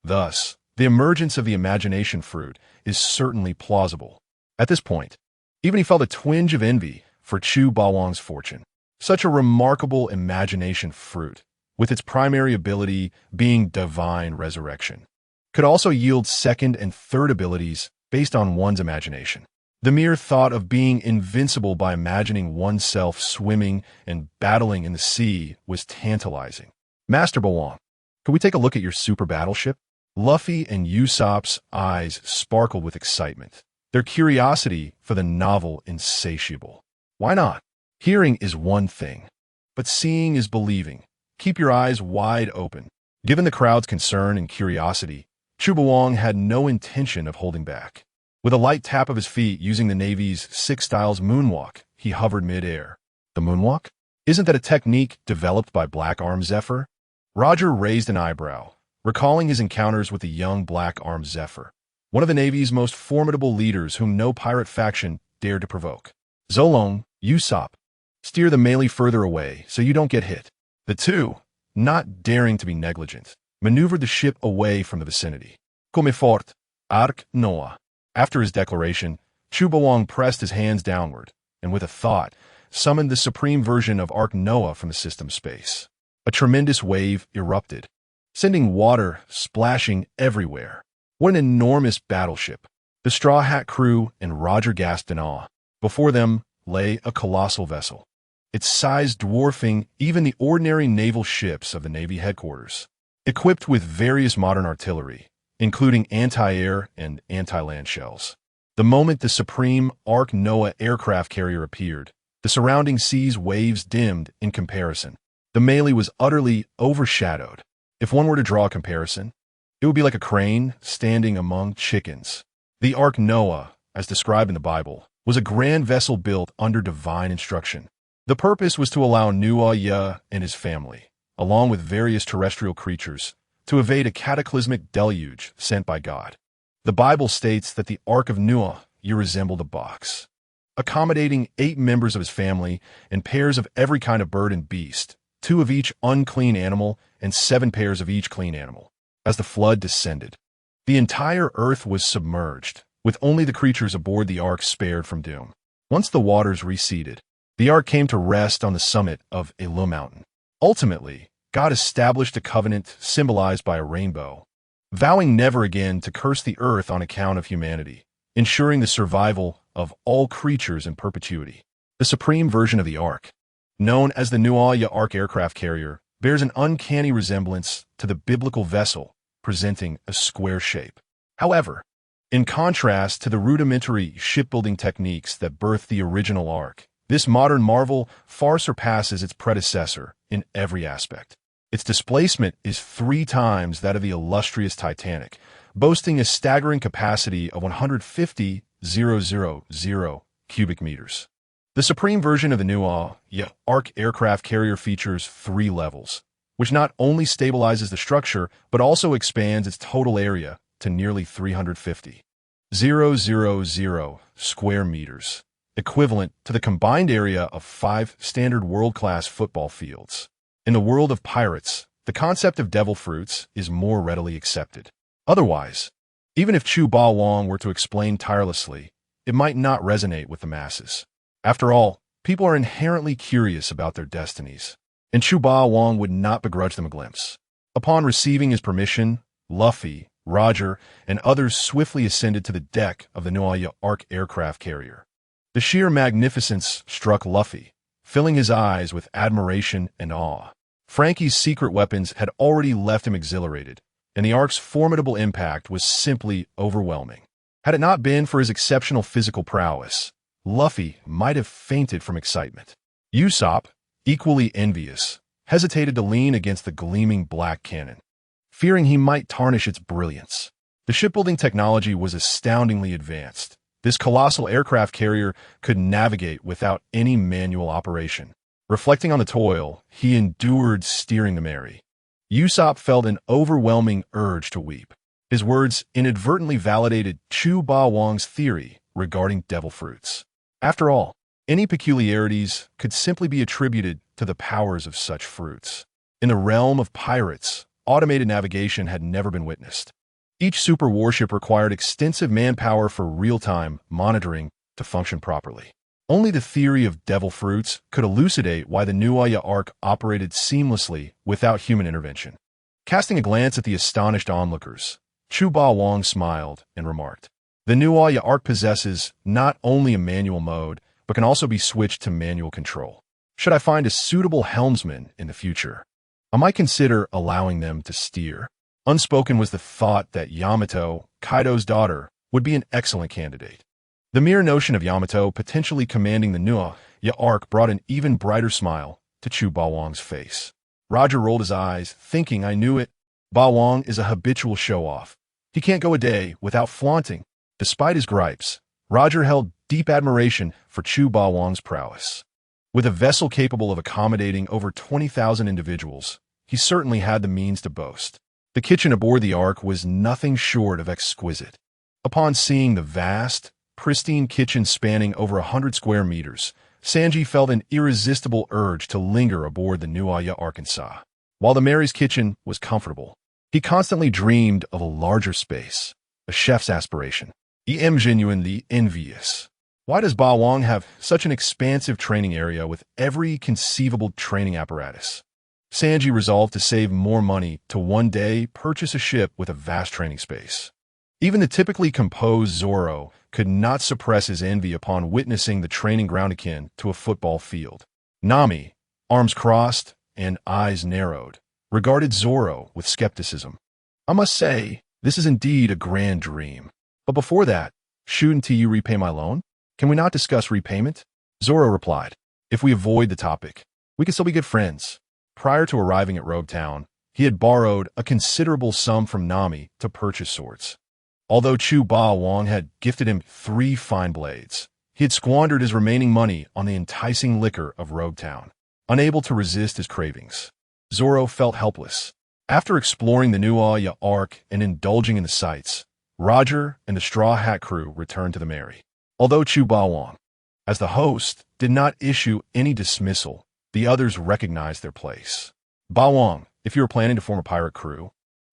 Thus, the emergence of the imagination fruit is certainly plausible. At this point, even he felt a twinge of envy for Chu Ba Wong's fortune. Such a remarkable imagination fruit, with its primary ability being divine resurrection, could also yield second and third abilities based on one's imagination. The mere thought of being invincible by imagining oneself swimming and battling in the sea was tantalizing. Master Bawang, could we take a look at your super battleship? Luffy and Usopp's eyes sparkled with excitement, their curiosity for the novel insatiable. Why not? Hearing is one thing, but seeing is believing. Keep your eyes wide open. Given the crowd's concern and curiosity, Chubawang had no intention of holding back. With a light tap of his feet using the Navy's Six Styles moonwalk, he hovered mid-air. The moonwalk? Isn't that a technique developed by Black Arm Zephyr? Roger raised an eyebrow, recalling his encounters with the young Black Arm Zephyr, one of the Navy's most formidable leaders whom no pirate faction dared to provoke. Zolong, Usopp, steer the melee further away so you don't get hit. The two, not daring to be negligent, maneuvered the ship away from the vicinity. Come fort, Ark Noah. After his declaration, Chubawang pressed his hands downward, and with a thought, summoned the supreme version of Ark Noah from the system's space. A tremendous wave erupted, sending water splashing everywhere. What an enormous battleship! The Straw Hat crew and Roger gasped in awe. Before them lay a colossal vessel, its size dwarfing even the ordinary naval ships of the Navy headquarters. Equipped with various modern artillery, including anti-air and anti-land shells. The moment the supreme Ark Noah aircraft carrier appeared, the surrounding sea's waves dimmed in comparison. The melee was utterly overshadowed. If one were to draw a comparison, it would be like a crane standing among chickens. The Ark Noah, as described in the Bible, was a grand vessel built under divine instruction. The purpose was to allow Nuwa and his family, along with various terrestrial creatures, to evade a cataclysmic deluge sent by God. The Bible states that the Ark of Noah resembled a box, accommodating 8 members of his family and pairs of every kind of bird and beast, 2 of each unclean animal and 7 pairs of each clean animal. As the flood descended, the entire earth was submerged, with only the creatures aboard the ark spared from doom. Once the waters receded, the ark came to rest on the summit of Elu Mountain. Ultimately, God established a covenant symbolized by a rainbow, vowing never again to curse the earth on account of humanity, ensuring the survival of all creatures in perpetuity. The supreme version of the ark, known as the Nuwa Ark aircraft carrier, bears an uncanny resemblance to the biblical vessel, presenting a square shape. However, in contrast to the rudimentary shipbuilding techniques that birthed the original ark, this modern marvel far surpasses its predecessor in every aspect. Its displacement is 3 times that of the illustrious Titanic, boasting a staggering capacity of 150,000 cubic meters. The supreme version of the Nuwa Ark aircraft carrier features 3 levels, which not only stabilizes the structure, but also expands its total area to nearly 350,000 square meters, equivalent to the combined area of 5 standard world-class football fields. In the world of pirates, the concept of devil fruits is more readily accepted. Otherwise, even if Chu Ba Wong were to explain tirelessly, it might not resonate with the masses. After all, people are inherently curious about their destinies, and Chu Ba Wong would not begrudge them a glimpse. Upon receiving his permission, Luffy, Roger, and others swiftly ascended to the deck of the Nuwa Ark aircraft carrier. The sheer magnificence struck Luffy, filling his eyes with admiration and awe. Frankie's secret weapons had already left him exhilarated, and the Ark's formidable impact was simply overwhelming. Had it not been for his exceptional physical prowess, Luffy might have fainted from excitement. Usopp, equally envious, hesitated to lean against the gleaming black cannon, fearing he might tarnish its brilliance. The shipbuilding technology was astoundingly advanced. This colossal aircraft carrier could navigate without any manual operation. Reflecting on the toil he endured steering the Mary, Usopp felt an overwhelming urge to weep. His words inadvertently validated Chu Ba Wong's theory regarding devil fruits. After all, any peculiarities could simply be attributed to the powers of such fruits. In the realm of pirates, automated navigation had never been witnessed. Each super warship required extensive manpower for real-time monitoring to function properly. Only the theory of devil fruits could elucidate why the Nuaya arc operated seamlessly without human intervention. Casting a glance at the astonished onlookers, Chu Ba Wong smiled and remarked, "The Nuaya arc possesses not only a manual mode, but can also be switched to manual control. Should I find a suitable helmsman in the future, I might consider allowing them to steer." Unspoken was the thought that Yamato, Kaido's daughter, would be an excellent candidate. The mere notion of Yamato potentially commanding the Nuaya arc brought an even brighter smile to Chu Ba Wong's face. Roger rolled his eyes, thinking, "I knew it. Ba Wong is a habitual show-off. He can't go a day without flaunting." Despite his gripes, Roger held deep admiration for Chu Ba Wong's prowess. With a vessel capable of accommodating over 20,000 individuals, he certainly had the means to boast. The kitchen aboard the Ark was nothing short of exquisite. Upon seeing the vast, pristine kitchen spanning over 100 square meters, Sanji felt an irresistible urge to linger aboard the Nuaya Arkansas. While the Mary's kitchen was comfortable, he constantly dreamed of a larger space, a chef's aspiration. He am genuinely envious. Why does Ba Wong have such an expansive training area with every conceivable training apparatus? Sanji resolved to save more money to one day purchase a ship with a vast training space. Even the typically composed Zoro could not suppress his envy upon witnessing the training ground akin to a football field. Nami, arms crossed and eyes narrowed, regarded Zoro with skepticism. "I must say, this is indeed a grand dream. But before that, shouldn't you repay my loan? Can we not discuss repayment?" Zoro replied, "If we avoid the topic, we can still be good friends." Prior to arriving at Rogue Town, he had borrowed a considerable sum from Nami to purchase swords. Although Chu Ba Wong had gifted him 3 fine blades, he had squandered his remaining money on the enticing liquor of Rogue Town. Unable to resist his cravings, Zoro felt helpless. After exploring the Nuaya Arc and indulging in the sights, Roger and the Straw Hat crew returned to the Mary. Although Chu Ba Wong, as the host, did not issue any dismissal, the others recognized their place. "Ba Wong, if you are planning to form a pirate crew,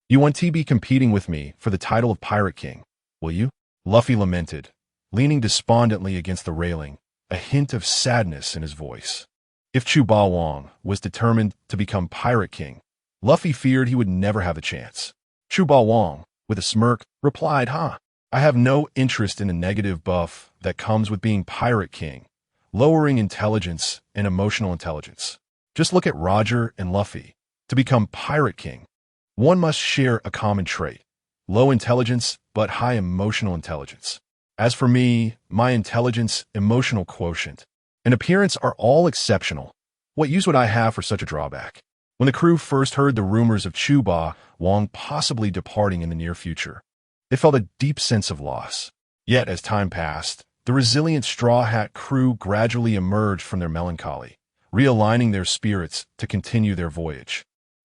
you want to be competing with me for the title of Pirate King, will you?" Luffy lamented, leaning despondently against the railing, a hint of sadness in his voice. If Chu Ba Wong was determined to become Pirate King, Luffy feared he would never have a chance. Chu Ba Wong, with a smirk, replied, "I have no interest in the negative buff that comes with being Pirate King, lowering intelligence and emotional intelligence. Just look at Roger and Luffy. To become Pirate King, one must share a common trait, low intelligence but high emotional intelligence. As for me, my intelligence, emotional quotient, and appearance are all exceptional. What use would I have for such a drawback?" When the crew first heard the rumors of Chu Ba Wong possibly departing in the near future, they felt a deep sense of loss. Yet, as time passed, the resilient Straw Hat crew gradually emerged from their melancholy, realigning their spirits to continue their voyage.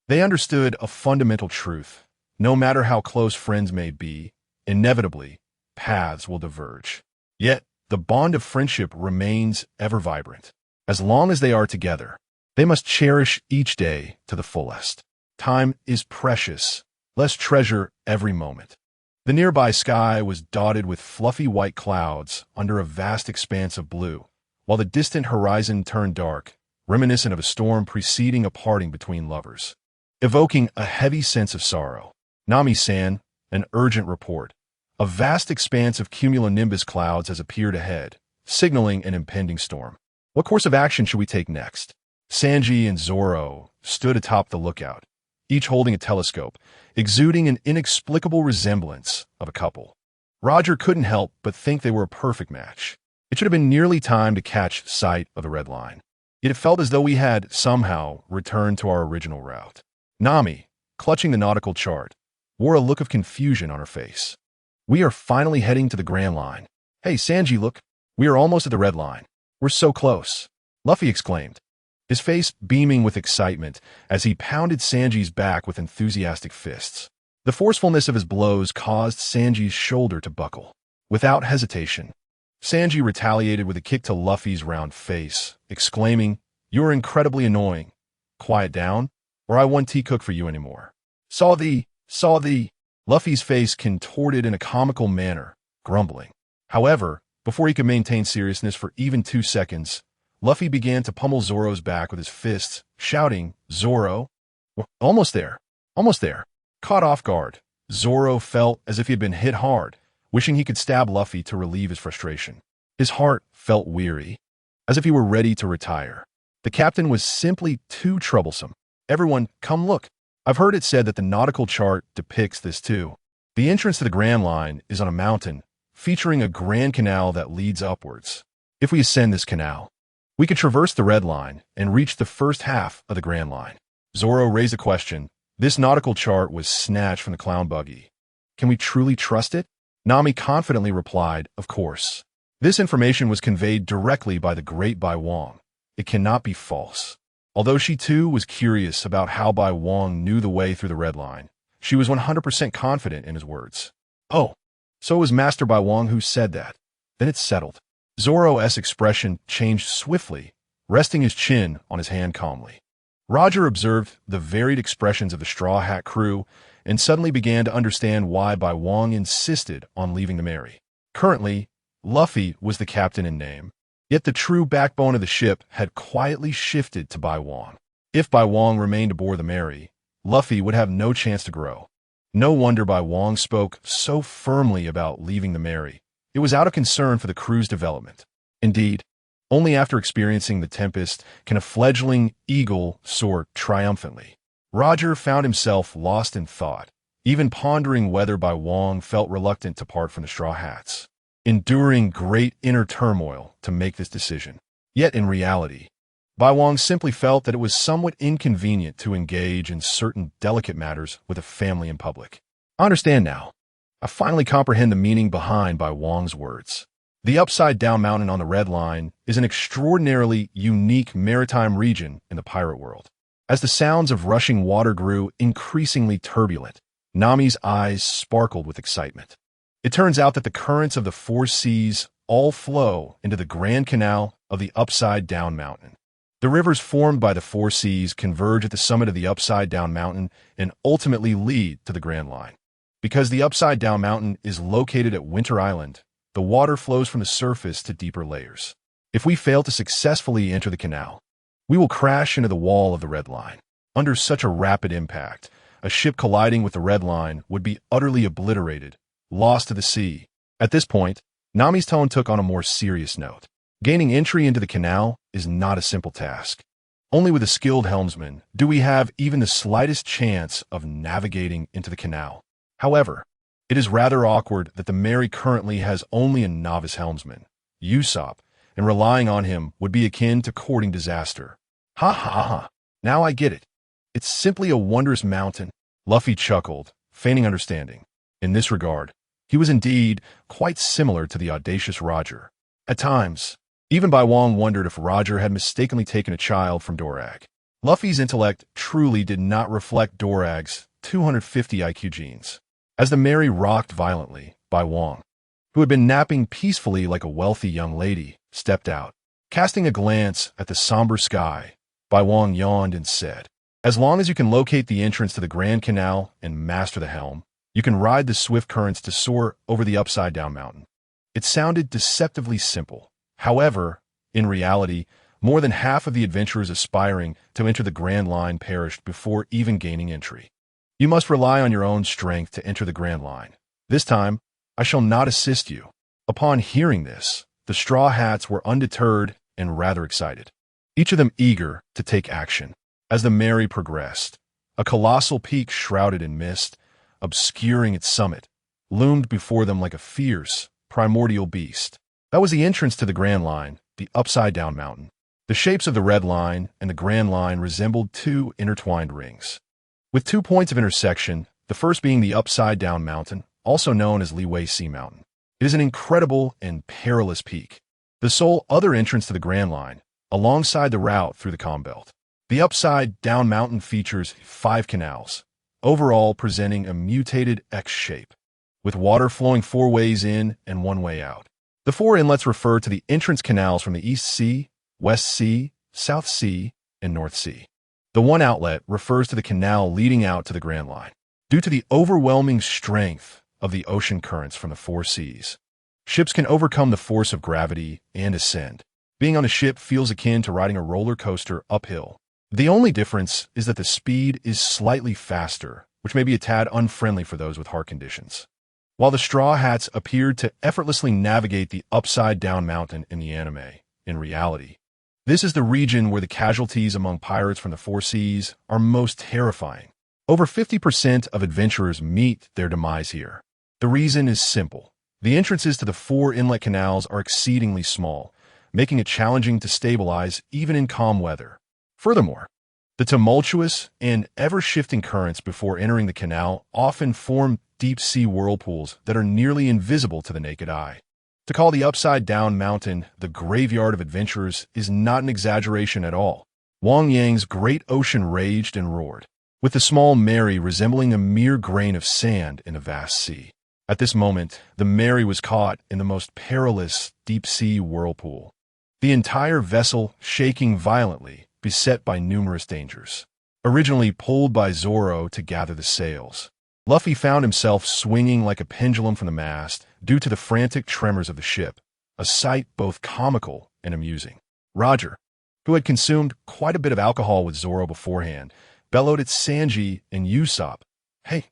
They understood a fundamental truth. No matter how close friends may be, inevitably, paths will diverge. Yet, the bond of friendship remains ever vibrant. As long as they are together, they must cherish each day to the fullest. Time is precious. Let's treasure every moment. The nearby sky was dotted with fluffy white clouds under a vast expanse of blue, while the distant horizon turned dark, reminiscent of a storm preceding a parting between lovers. Evoking a heavy sense of sorrow, Nami-san, an urgent report. A vast expanse of cumulonimbus clouds has appeared ahead, signaling an impending storm. What course of action should we take next? Sanji and Zoro stood atop the lookout, each holding a telescope, exuding an inexplicable resemblance of a couple. Roger couldn't help but think they were a perfect match. It should have been nearly time to catch sight of the red line. Yet it felt as though we had somehow returned to our original route. Nami, clutching the nautical chart, wore a look of confusion on her face. "We are finally heading to the Grand Line. Hey, Sanji, look. We are almost at the red line. We're so close," Luffy exclaimed, his face beaming with excitement as he pounded Sanji's back with enthusiastic fists. The forcefulness of his blows caused Sanji's shoulder to buckle. Without hesitation, Sanji retaliated with a kick to Luffy's round face, exclaiming, "You're incredibly annoying. Quiet down, or I won't cook for you anymore." Saw thee. Luffy's face contorted in a comical manner, grumbling. However, Before he could maintain seriousness for even 2 seconds, Luffy began to pummel Zoro's back with his fists, shouting, "Zoro! Almost there! Almost there!" Caught off guard, Zoro felt as if he had been hit hard, wishing he could stab Luffy to relieve his frustration. His heart felt weary, as if he were ready to retire. The captain was simply too troublesome. "Everyone, come look. I've heard it said that the nautical chart depicts this too. The entrance to the Grand Line is on a mountain, featuring a grand canal that leads upwards. If we ascend this canal, we could traverse the Red Line and reach the first half of the Grand Line." Zoro raised a question. This nautical chart was snatched from the clown buggy. "Can we truly trust it?" Nami confidently replied, "Of course. This information was conveyed directly by the great Bai Wang. It cannot be false." Although she too was curious about how Bai Wang knew the way through the Red Line, she was 100% confident in his words. "Oh, so it was Master Bai Wang who said that. Then it's settled." Zoro's expression changed swiftly, resting his chin on his hand calmly. Roger observed the varied expressions of the Straw Hat crew and suddenly began to understand why Bai Wang insisted on leaving the Mary. Currently, Luffy was the captain in name, yet the true backbone of the ship had quietly shifted to Bai Wang. If Bai Wang remained aboard the Mary, Luffy would have no chance to grow. No wonder Bai Wang spoke so firmly about leaving the Mary. It was out of concern for the crew's development. Indeed, only after experiencing the tempest can a fledgling eagle soar triumphantly. Roger found himself lost in thought, even pondering whether Bai Wang felt reluctant to part from the Straw Hats, enduring great inner turmoil to make this decision. Yet in reality, Bai Wang simply felt that it was somewhat inconvenient to engage in certain delicate matters with a family in public. I understand now. I finally comprehend the meaning behind Bai Wang's words. The upside-down mountain on the Red Line is an extraordinarily unique maritime region in the pirate world. As the sounds of rushing water grew increasingly turbulent, Nami's eyes sparkled with excitement. It turns out that the currents of the 4 seas all flow into the Grand Canal of the upside-down mountain. The rivers formed by the 4 seas converge at the summit of the upside-down mountain and ultimately lead to the Grand Line. Because the upside-down mountain is located at Winter Island, the water flows from the surface to deeper layers. If we fail to successfully enter the canal, we will crash into the wall of the Red Line. Under such a rapid impact, a ship colliding with the Red Line would be utterly obliterated, lost to the sea. At this point, Nami's tone took on a more serious note. Gaining entry into the canal is not a simple task. Only with a skilled helmsman do we have even the slightest chance of navigating into the canal. However, it is rather awkward that the Mary currently has only a novice helmsman, Usopp, and relying on him would be akin to courting disaster. Ha ha ha, now I get it. It's simply a wondrous mountain. Luffy chuckled, feigning understanding. In this regard, he was indeed quite similar to the audacious Roger. At times, even Bai Wang wondered if Roger had mistakenly taken a child from Dorag. Luffy's intellect truly did not reflect Dorag's 250 IQ genes. As the Mary rocked violently, Bai Wang, who had been napping peacefully like a wealthy young lady, stepped out. Casting a glance at the somber sky, Bai Wang yawned and said, "As long as you can locate the entrance to the Grand Canal and master the helm, you can ride the swift currents to soar over the upside-down mountain." It sounded deceptively simple. However, in reality, more than half of the adventurers aspiring to enter the Grand Line perished before even gaining entry. You must rely on your own strength to enter the Grand Line. This time, I shall not assist you. Upon hearing this, the Straw Hats were undeterred and rather excited, each of them eager to take action. As the Mary progressed, a colossal peak shrouded in mist, obscuring its summit, loomed before them like a fierce, primordial beast. That was the entrance to the Grand Line, the upside-down mountain. The shapes of the Red Line and the Grand Line resembled 2 intertwined rings, with 2 points of intersection, the first being the upside-down mountain, also known as Liyue Sea Mountain. It is an incredible and perilous peak, the sole other entrance to the Grand Line, alongside the route through the Calm Belt. The upside-down mountain features 5 canals, overall presenting a mutated X shape, with water flowing 4 ways in and 1 way out. The 4 inlets refer to the entrance canals from the East Sea, West Sea, South Sea, and North Sea. The 1 outlet refers to the canal leading out to the Grand Line. Due to the overwhelming strength of the ocean currents from the 4 seas, Ships can overcome the force of gravity and ascend. Being on a ship feels akin to riding a roller coaster uphill. The only difference is that the speed is slightly faster, which may be a tad unfriendly for those with heart conditions. While the Straw Hats appeared to effortlessly navigate the upside-down mountain in the anime, in reality, this is the region where the casualties among pirates from the Four Seas are most terrifying. Over 50% of adventurers meet their demise here. The reason is simple. The entrances to the 4 inlet canals are exceedingly small, making it challenging to stabilize even in calm weather. Furthermore, the tumultuous and ever-shifting currents before entering the canal often form deep-sea whirlpools that are nearly invisible to the naked eye. To call the upside-down mountain the graveyard of adventurers is not an exaggeration at all. Wang Yang's great ocean raged and roared, with the small Mary resembling a mere grain of sand in a vast sea. At this moment, the Mary was caught in the most perilous deep-sea whirlpool, the entire vessel shaking violently, beset by numerous dangers. Originally pulled by Zoro to gather the sails, Luffy found himself swinging like a pendulum from the mast due to the frantic tremors of the ship, a sight both comical and amusing. Roger, who had consumed quite a bit of alcohol with Zoro beforehand, bellowed at Sanji and Usopp, "Hey,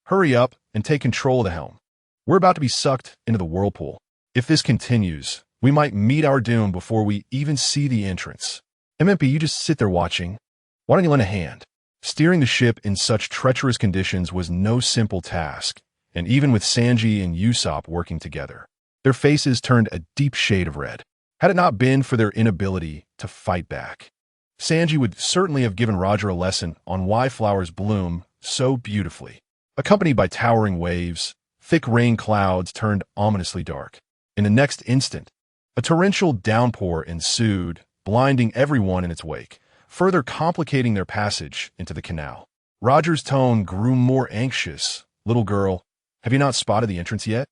hurry up and take control of the helm. We're about to be sucked into the whirlpool. If this continues, we might meet our doom before we even see the entrance. MMP, you just sit there watching. Why don't you lend a hand?" Steering the ship in such treacherous conditions was no simple task, and even with Sanji and Usopp working together, their faces turned a deep shade of red. Had it not been for their inability to fight back, Sanji would certainly have given Roger a lesson on why flowers bloom so beautifully. Accompanied by towering waves, thick rain clouds turned ominously dark. In the next instant, a torrential downpour ensued, blinding everyone in its wake, further complicating their passage into the canal. Roger's tone grew more anxious. "Little girl, have you not spotted the entrance yet?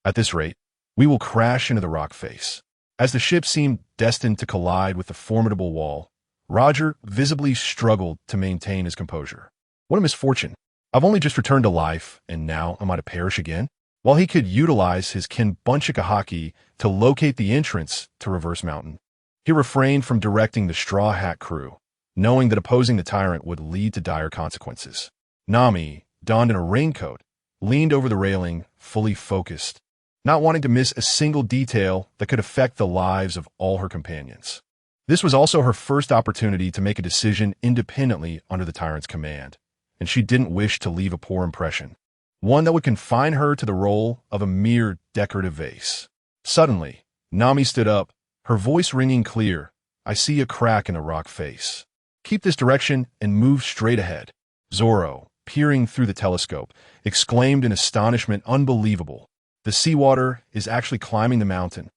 At this rate, we will crash into the rock face." As the ship seemed destined to collide with the formidable wall, Roger visibly struggled to maintain his composure. What a misfortune. I've only just returned to life, and now am I to perish again? While he could utilize his Kenbunchika haki to locate the entrance to Reverse Mountain, he refrained from directing the Straw Hat crew, knowing that opposing the tyrant would lead to dire consequences. Nami, donned in a raincoat, leaned over the railing, fully focused, not wanting to miss a single detail that could affect the lives of all her companions. This was also her first opportunity to make a decision independently under the tyrant's command, and she didn't wish to leave a poor impression, one that would confine her to the role of a mere decorative vase. Suddenly, Nami stood up, her voice ringing clear. "I see a crack in the rock face. Keep this direction and move straight ahead." Zoro, peering through the telescope, exclaimed in astonishment, "Unbelievable. The seawater is actually climbing the mountain."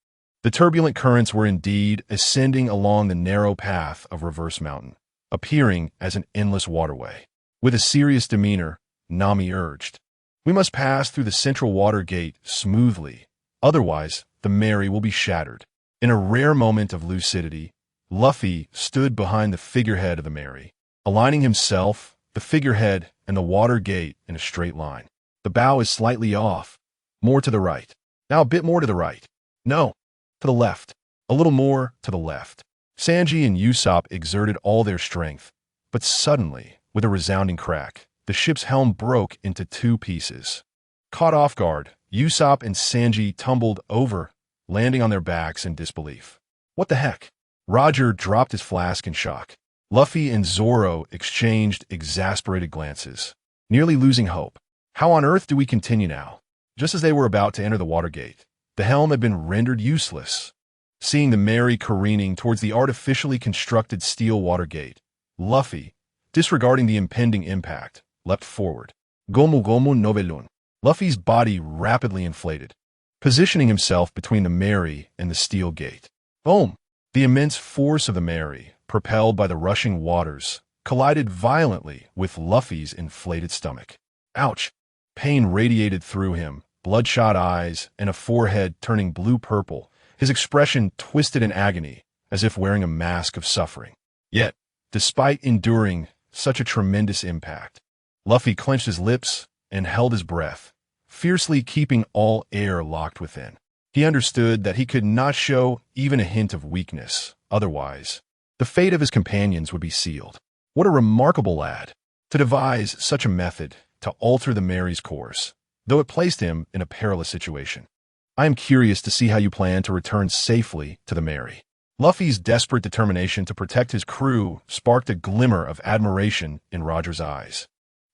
The turbulent currents were indeed ascending along the narrow path of Reverse Mountain, appearing as an endless waterway. With a serious demeanor, Nami urged, "We must pass through the central water gate smoothly, otherwise the Mary will be shattered." In a rare moment of lucidity, Luffy stood behind the figurehead of the Mary, aligning himself, the figurehead, and the water gate in a straight line. The bow is slightly off, more to the right. Now a bit more to the right. No, to the left. A little more to the left. Sanji and Usopp exerted all their strength, but suddenly, with a resounding crack, the ship's helm broke into 2 pieces. Caught off guard, Usopp and Sanji tumbled over, landing on their backs in disbelief. What the heck? Roger dropped his flask in shock. Luffy and Zoro exchanged exasperated glances, nearly losing hope. How on earth do we continue now? Just as they were about to enter the water gate, the helm had been rendered useless. Seeing the Mary careening towards the artificially constructed steel water gate, Luffy, disregarding the impending impact, leapt forward. Gomu Gomu Novelun. Luffy's body rapidly inflated, positioning himself between the Mary and the steel gate. Boom! The immense force of the Mary, propelled by the rushing waters, collided violently with Luffy's inflated stomach. Ouch! Pain radiated through him, bloodshot eyes and a forehead turning blue-purple, his expression twisted in agony, as if wearing a mask of suffering. Yet, despite enduring such a tremendous impact, Luffy clenched his lips and held his breath, fiercely keeping all air locked within. He understood that he could not show even a hint of weakness. Otherwise, the fate of his companions would be sealed. What a remarkable lad! To devise such a method to alter the Mary's course, though it placed him in a perilous situation. I am curious to see how you plan to return safely to the Mary. Luffy's desperate determination to protect his crew sparked a glimmer of admiration in Roger's eyes.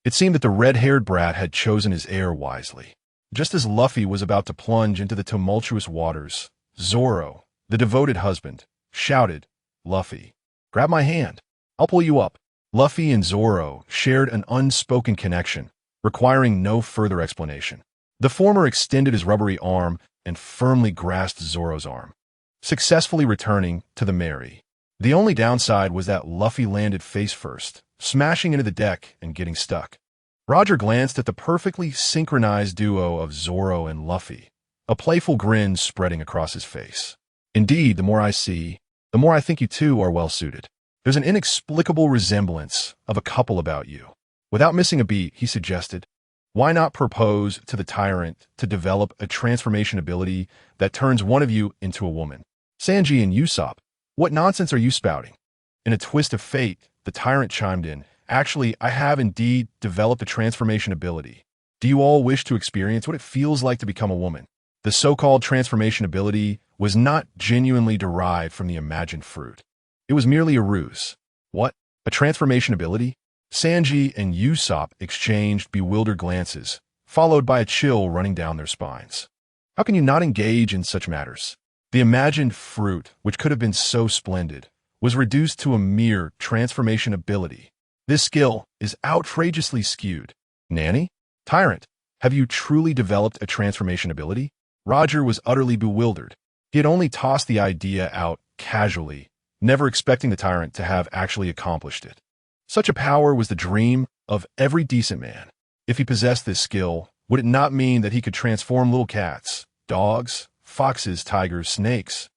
It seemed that the red-haired brat had chosen his heir wisely. Just as Luffy was about to plunge into the tumultuous waters, Zoro, the devoted husband, shouted, "Luffy, grab my hand. I'll pull you up." Luffy and Zoro shared an unspoken connection, requiring no further explanation. The former extended his rubbery arm and firmly grasped Zoro's arm, successfully returning to the Mary. The only downside was that Luffy landed face first, smashing into the deck and getting stuck. Roger glanced at the perfectly synchronized duo of Zoro and Luffy, a playful grin spreading across his face. Indeed, the more I see, the more I think you two are well suited. There's an inexplicable resemblance of a couple about you. Without missing a beat, he suggested, why not propose to the tyrant to develop a transformation ability that turns one of you into a woman? Sanji and Usopp, what nonsense are you spouting? In a twist of fate, the tyrant chimed in, actually, I have indeed developed a transformation ability. Do you all wish to experience what it feels like to become a woman? The so-called transformation ability was not genuinely derived from the imagined fruit. It was merely a ruse. What? A transformation ability? Sanji and Usopp exchanged bewildered glances, followed by a chill running down their spines. How can you not engage in such matters? The imagined fruit, which could have been so splendid, was reduced to a mere transformation ability. This skill is outrageously skewed. Nanny? Tyrant, have you truly developed a transformation ability? Roger was utterly bewildered. He had only tossed the idea out casually, never expecting the tyrant to have actually accomplished it. Such a power was the dream of every decent man. If he possessed this skill, would it not mean that he could transform little cats, dogs, foxes, tigers, snakes,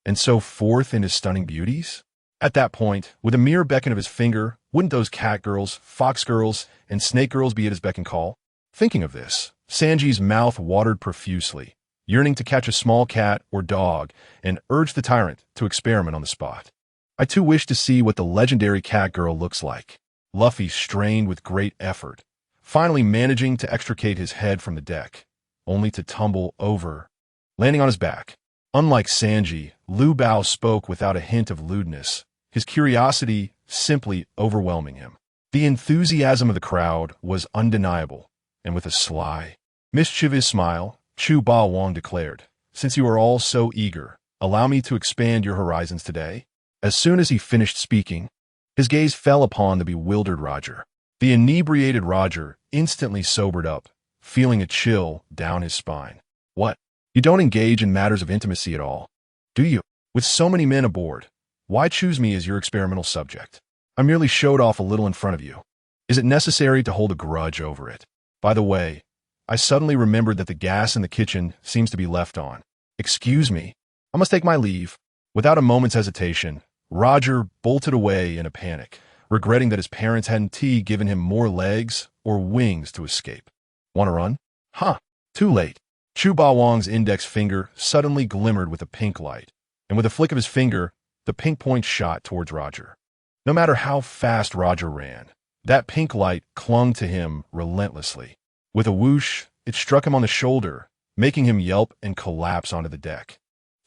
and so forth into stunning beauties? At that point, with a mere beckon of his finger, wouldn't those cat girls, fox girls, and snake girls be at his beck and call? Thinking of this, Sanji's mouth watered profusely, yearning to catch a small cat or dog and urge the tyrant to experiment on the spot. I too wish to see what the legendary cat girl looks like. Luffy strained with great effort, finally managing to extricate his head from the deck, only to tumble over, landing on his back. Unlike Sanji, Lu Bao spoke without a hint of lewdness, his curiosity simply overwhelming him. The enthusiasm of the crowd was undeniable, and with a sly, mischievous smile, Chu Ba Wang declared, "Since you are all so eager, allow me to expand your horizons today." As soon as he finished speaking, his gaze fell upon the bewildered Roger. The inebriated Roger instantly sobered up, feeling a chill down his spine. What? You don't engage in matters of intimacy at all, do you? With so many men aboard, why choose me as your experimental subject? I merely showed off a little in front of you. Is it necessary to hold a grudge over it? By the way, I suddenly remembered that the gas in the kitchen seems to be left on. Excuse me, I must take my leave. Without a moment's hesitation, Roger bolted away in a panic, regretting that his parents hadn't given him more legs or wings to escape. Want to run? Huh, too late. Chu Ba Wang's index finger suddenly glimmered with a pink light, and with a flick of his finger, the pink point shot towards Roger. No matter how fast Roger ran, that pink light clung to him relentlessly. With a whoosh, it struck him on the shoulder, making him yelp and collapse onto the deck.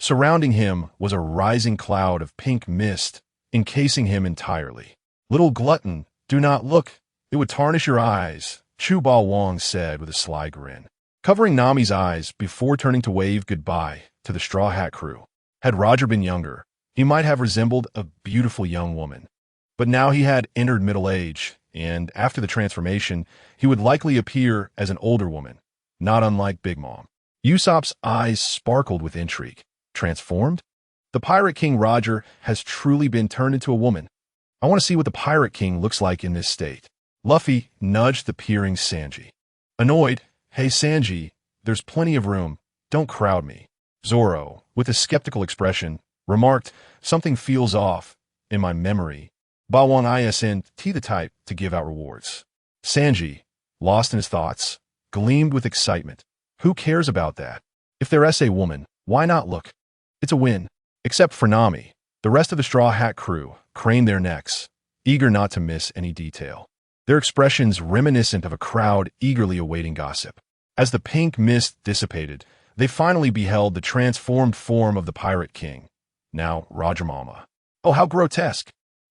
Surrounding him was a rising cloud of pink mist, encasing him entirely. Little glutton, do not look. It would tarnish your eyes, Chu Ba Wang said with a sly grin, covering Nami's eyes before turning to wave goodbye to the Straw Hat crew. Had Roger been younger, he might have resembled a beautiful young woman. But now he had entered middle age, and after the transformation, he would likely appear as an older woman, not unlike Big Mom. Usopp's eyes sparkled with intrigue. Transformed? The Pirate King Roger has truly been turned into a woman. I want to see what the Pirate King looks like in this state. Luffy nudged the peering Sanji. Annoyed, hey Sanji, there's plenty of room. Don't crowd me. Zoro, with a skeptical expression, remarked, something feels off. In my memory, Bawang isn't the type to give out rewards. Sanji, lost in his thoughts, gleamed with excitement. Who cares about that? If they're a woman, Why not look? It's a win. Except for Nami. The rest of the Straw Hat crew craned their necks, eager not to miss any detail. Their expressions reminiscent of a crowd eagerly awaiting gossip. As the pink mist dissipated, they finally beheld the transformed form of the Pirate King, now Roger Mama. Oh, how grotesque!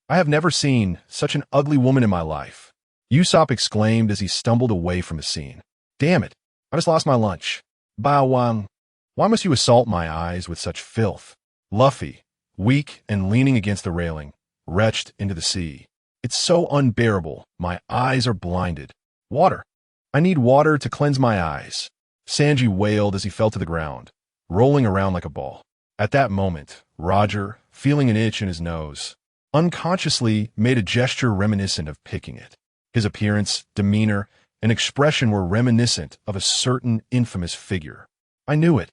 I have never seen such an ugly woman in my life, Usopp exclaimed as he stumbled away from the scene. Damn it, I just lost my lunch. Bow Wang, why must you assault my eyes with such filth? Luffy, weak and leaning against the railing, retched into the sea. It's so unbearable, my eyes are blinded. Water. I need water to cleanse my eyes. Sanji wailed as he fell to the ground, rolling around like a ball. At that moment, Roger, feeling an itch in his nose, unconsciously made a gesture reminiscent of picking it. His appearance, demeanor, and expression were reminiscent of a certain infamous figure. I knew it.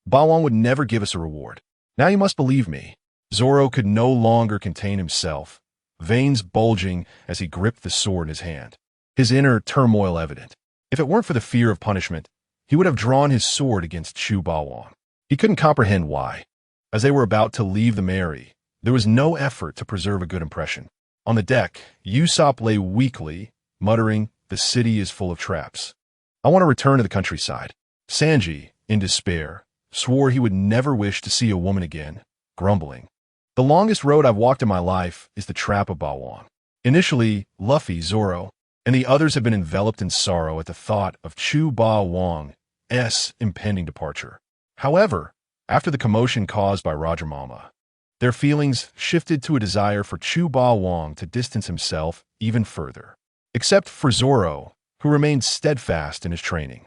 Bawang would never give us a reward. Now you must believe me. Zoro could no longer contain himself, veins bulging as he gripped the sword in his hand, his inner turmoil evident. If it weren't for the fear of punishment, he would have drawn his sword against Chu Bawang. He couldn't comprehend why. As they were about to leave the Mary, there was no effort to preserve a good impression. On the deck, Usopp lay weakly, muttering, "The city is full of traps. I want to return to the countryside." Sanji, in despair, swore he would never wish to see a woman again, grumbling. The longest road I've walked in my life is the trap of Bawang. Initially, Luffy, Zoro, and the others have been enveloped in sorrow at the thought of Chu Bawang's impending departure. However, after the commotion caused by Roger Mama, their feelings shifted to a desire for Chu Bawang to distance himself even further. Except for Zoro, who remained steadfast in his training.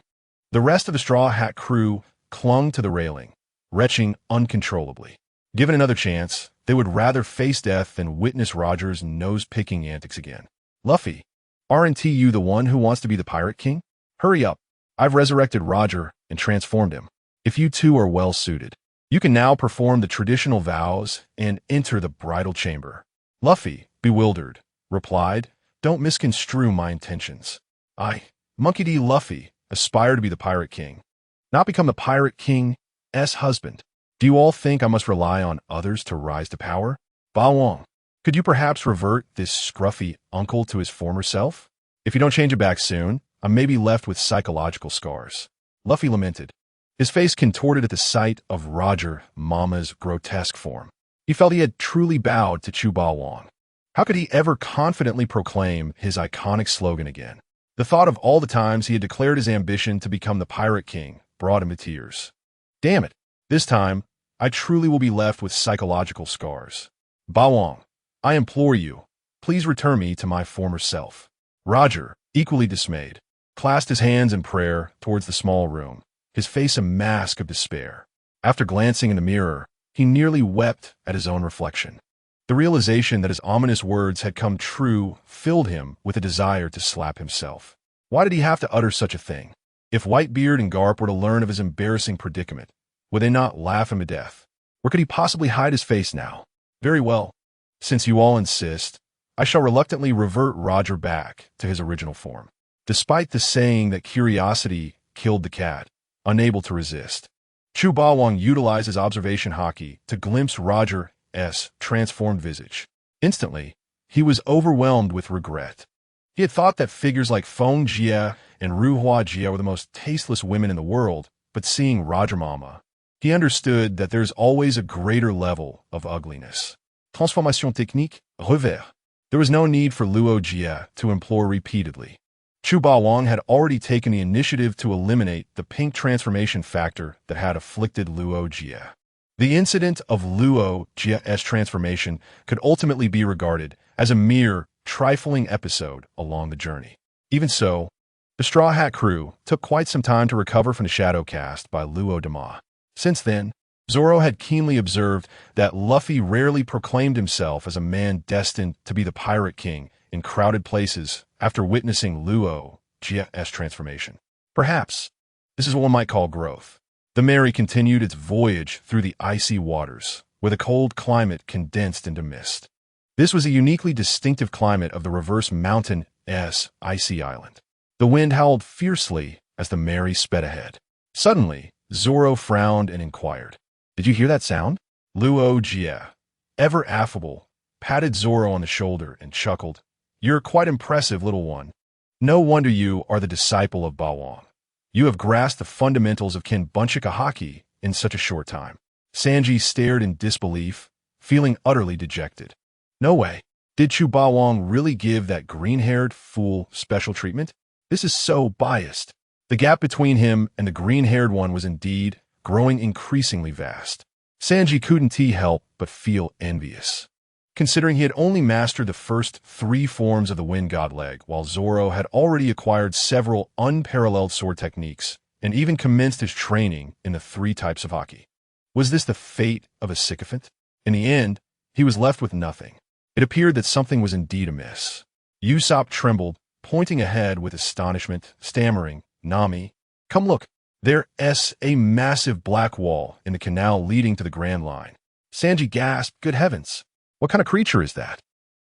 The rest of the Straw Hat crew clung to the railing, retching uncontrollably. Given another chance, they would rather face death than witness Roger's nose-picking antics again. Luffy, aren't you the one who wants to be the Pirate King? Hurry up. I've resurrected Roger and transformed him. If you two are well suited, you can now perform the traditional vows and enter the bridal chamber. Luffy, bewildered, replied, "Don't misconstrue my intentions. I, Monkey D. Luffy, aspire to be the Pirate King, not become the Pirate King's husband. Do you all think I must rely on others to rise to power? Bawang, could you perhaps revert this scruffy uncle to his former self? If you don't change it back soon, I may be left with psychological scars." Luffy lamented, his face contorted at the sight of Roger Mama's grotesque form. He felt he had truly bowed to Chu Bawang. How could he ever confidently proclaim his iconic slogan again? The thought of all the times he had declared his ambition to become the Pirate King brought him to tears. Damn it, this time, I truly will be left with psychological scars. Bawang, I implore you, please return me to my former self. Roger, equally dismayed, clasped his hands in prayer towards the small room, his face a mask of despair. After glancing in the mirror, he nearly wept at his own reflection. The realization that his ominous words had come true filled him with a desire to slap himself. Why did he have to utter such a thing? If Whitebeard and Garp were to learn of his embarrassing predicament, would they not laugh him to death? Or could he possibly hide his face now? Very well. Since you all insist, I shall reluctantly revert Roger back to his original form. Despite the saying that curiosity killed the cat, unable to resist, Chu Bawang utilized his observation haki to glimpse Roger's transformed visage. Instantly, he was overwhelmed with regret. He had thought that figures like Feng Jie and Ruhua Jie were the most tasteless women in the world, but seeing Roger Mama, he understood that there's always a greater level of ugliness. Transformation technique, revers. There was no need for Luo Jie to implore repeatedly. Chu Bawang had already taken the initiative to eliminate the pink transformation factor that had afflicted Luo Jie. The incident of Luo Jie's transformation could ultimately be regarded as a mere trifling episode along the journey. Even so, the Straw Hat crew took quite some time to recover from the shadow cast by Luo Dama. Since then, Zoro had keenly observed that Luffy rarely proclaimed himself as a man destined to be the Pirate King in crowded places after witnessing Luo Jie's transformation. Perhaps this is what one might call growth. The Mary continued its voyage through the icy waters, where the cold climate condensed into mist. This was a uniquely distinctive climate of the reverse mountain's icy island. The wind howled fiercely as the Mary sped ahead. Suddenly, Zoro frowned and inquired, Did you hear that sound? Luo Jie, ever affable, patted Zoro on the shoulder and chuckled. You're quite impressive, little one. No wonder you are the disciple of Bawang. You have grasped the fundamentals of Kinbunchika Haki in such a short time. Sanji stared in disbelief, feeling utterly dejected. No way. Did Chu Bawang really give that green-haired fool special treatment? This is so biased. The gap between him and the green-haired one was indeed growing increasingly vast. Sanji couldn't help but feel envious, considering he had only mastered the first 3 forms of the Wind God leg, while Zoro had already acquired several unparalleled sword techniques and even commenced his training in the 3 types of haki. Was this the fate of a sycophant? In the end, he was left with nothing. It appeared that something was indeed amiss. Usopp trembled, pointing ahead with astonishment, stammering, Nami, come look. There's a massive black wall in the canal leading to the Grand Line. Sanji gasped, good heavens. What kind of creature is that?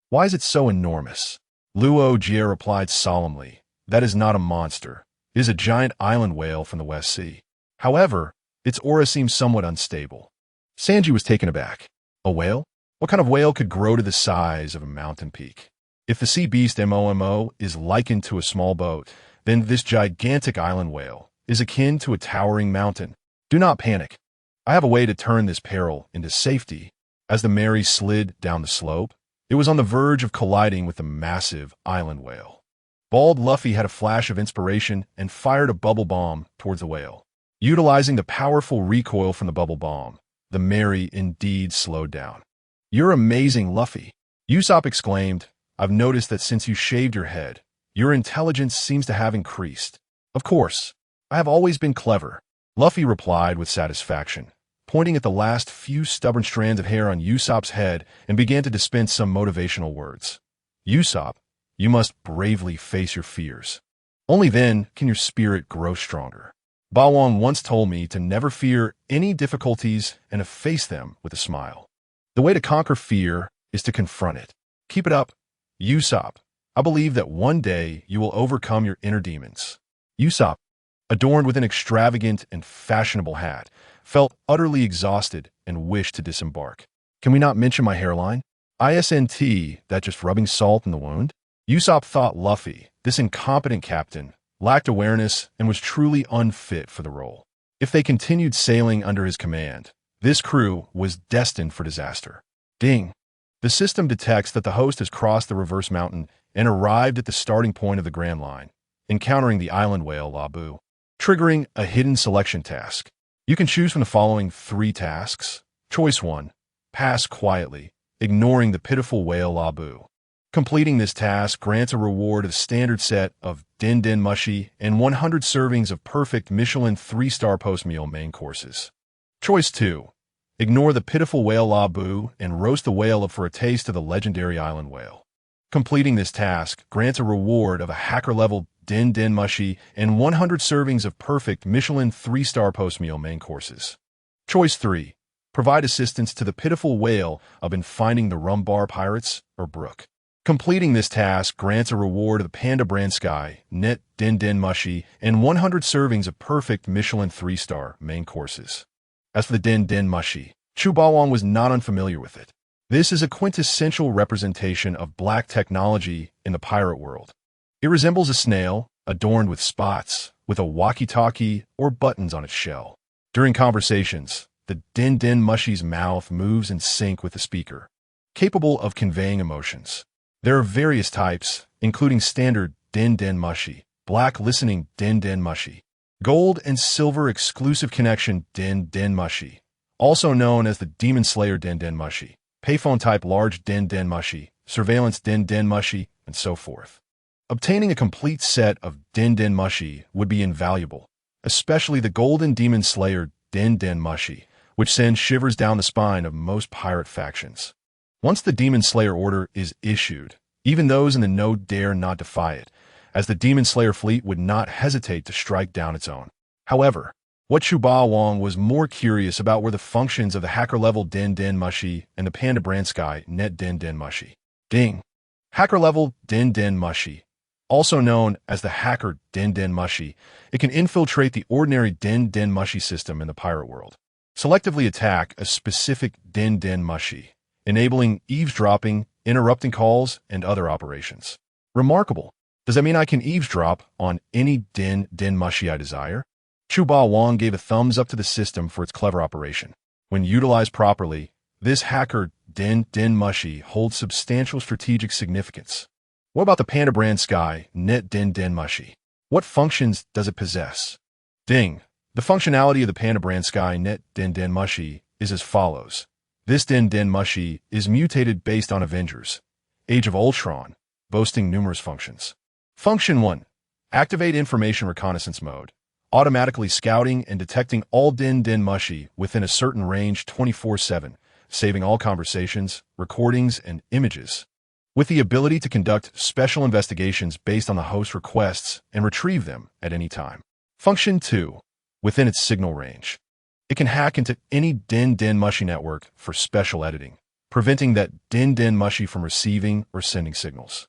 Why is it so enormous? Luo Jie replied solemnly, that is not a monster. It is a giant island whale from the West Sea. However, its aura seems somewhat unstable. Sanji was taken aback. A whale? What kind of whale could grow to the size of a mountain peak? If the sea beast Momo is likened to a small boat, then this gigantic island whale is akin to a towering mountain. Do not panic. I have a way to turn this peril into safety. As the Mary slid down the slope, it was on the verge of colliding with the massive island whale. Bald Luffy had a flash of inspiration and fired a bubble bomb towards the whale. Utilizing the powerful recoil from the bubble bomb, the Mary indeed slowed down. You're amazing, Luffy. Usopp exclaimed, I've noticed that since you shaved your head, your intelligence seems to have increased. Of course, I have always been clever. Luffy replied with satisfaction, pointing at the last few stubborn strands of hair on Usopp's head and began to dispense some motivational words. Usopp, you must bravely face your fears. Only then can your spirit grow stronger. Bawang once told me to never fear any difficulties and to face them with a smile. The way to conquer fear is to confront it. Keep it up, Usopp. I believe that one day you will overcome your inner demons. Usopp, adorned with an extravagant and fashionable hat, felt utterly exhausted and wished to disembark. Can we not mention my hairline? Isn't that just rubbing salt in the wound? Usopp thought Luffy, this incompetent captain, lacked awareness and was truly unfit for the role. If they continued sailing under his command, this crew was destined for disaster. Ding! The system detects that the host has crossed the reverse mountain and arrived at the starting point of the Grand Line, encountering the island whale Labu, triggering a hidden selection task. You can choose from the following 3 tasks. Choice 1. Pass quietly, ignoring the pitiful whale Labu. Completing this task grants a reward of the standard set of Din Din Mushi and 100 servings of perfect Michelin 3-star post-meal main courses. Choice 2. Ignore the pitiful whale Labu and roast the whale up for a taste of the legendary island whale. Completing this task grants a reward of a hacker-level Din Din Mushi and 100 servings of perfect Michelin 3-star post-meal main courses. Choice 3. Provide assistance to the pitiful whale in finding the rum bar pirates or Brook. Completing this task grants a reward of the Panda Brand Sky, Net Din Din Mushi, and 100 servings of perfect Michelin 3-star main courses. As for the Din Din Mushi, Chu Bawang was not unfamiliar with it. This is a quintessential representation of black technology in the pirate world. It resembles a snail, adorned with spots, with a walkie-talkie or buttons on its shell. During conversations, the Din Din Mushi's mouth moves in sync with the speaker, capable of conveying emotions. There are various types, including standard Din Din Mushi, black listening Din Din Mushi, gold and silver exclusive connection Din Din Mushi, also known as the Demon Slayer Din Din Mushi, payphone type large Din Din Mushi, surveillance Din Din Mushi, and so forth. Obtaining a complete set of Din Din Mushi would be invaluable, especially the Golden Demon Slayer Din Din Mushi, which sends shivers down the spine of most pirate factions. Once the Demon Slayer order is issued, even those in the know dare not defy it, as the Demon Slayer fleet would not hesitate to strike down its own. However, what Chu Bawang was more curious about were the functions of the hacker-level Din Din Mushi and the Panda Brand Sky Net Din Din Mushi. Ding! Hacker-level Din Din Mushi, also known as the hacker Din Din Mushi, it can infiltrate the ordinary Din Din Mushi system in the pirate world. selectively attack a specific den mushi, enabling eavesdropping, interrupting calls, and other operations. Remarkable. Does that mean I can eavesdrop on any den mushi I desire? Chu Ba Wang gave a thumbs up to the system for its clever operation. When utilized properly, this hacker den mushi holds substantial strategic significance. What about the Panda brand Sky Net den mushi? What functions does it possess? Ding. The functionality of the Panda brand Sky Net den mushi is as follows. This den mushi is mutated based on Avengers, Age of Ultron, boasting numerous functions. Function 1. Activate information reconnaissance mode, automatically scouting and detecting all den mushi within a certain range 24/7, saving all conversations, recordings, and images, with the ability to conduct special investigations based on the host's requests and retrieve them at any time. Function 2. Within its signal range, it can hack into any den mushi network for special editing, preventing that den mushi from receiving or sending signals.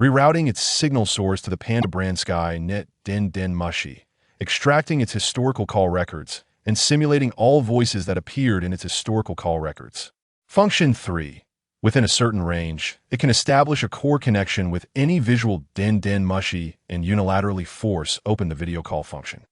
Rerouting its signal source to the Panda brand Sky Net den mushi, extracting its historical call records, and simulating all voices that appeared in its historical call records. Function 3. Within a certain range, it can establish a core connection with any visual den mushi and unilaterally force open the video call function.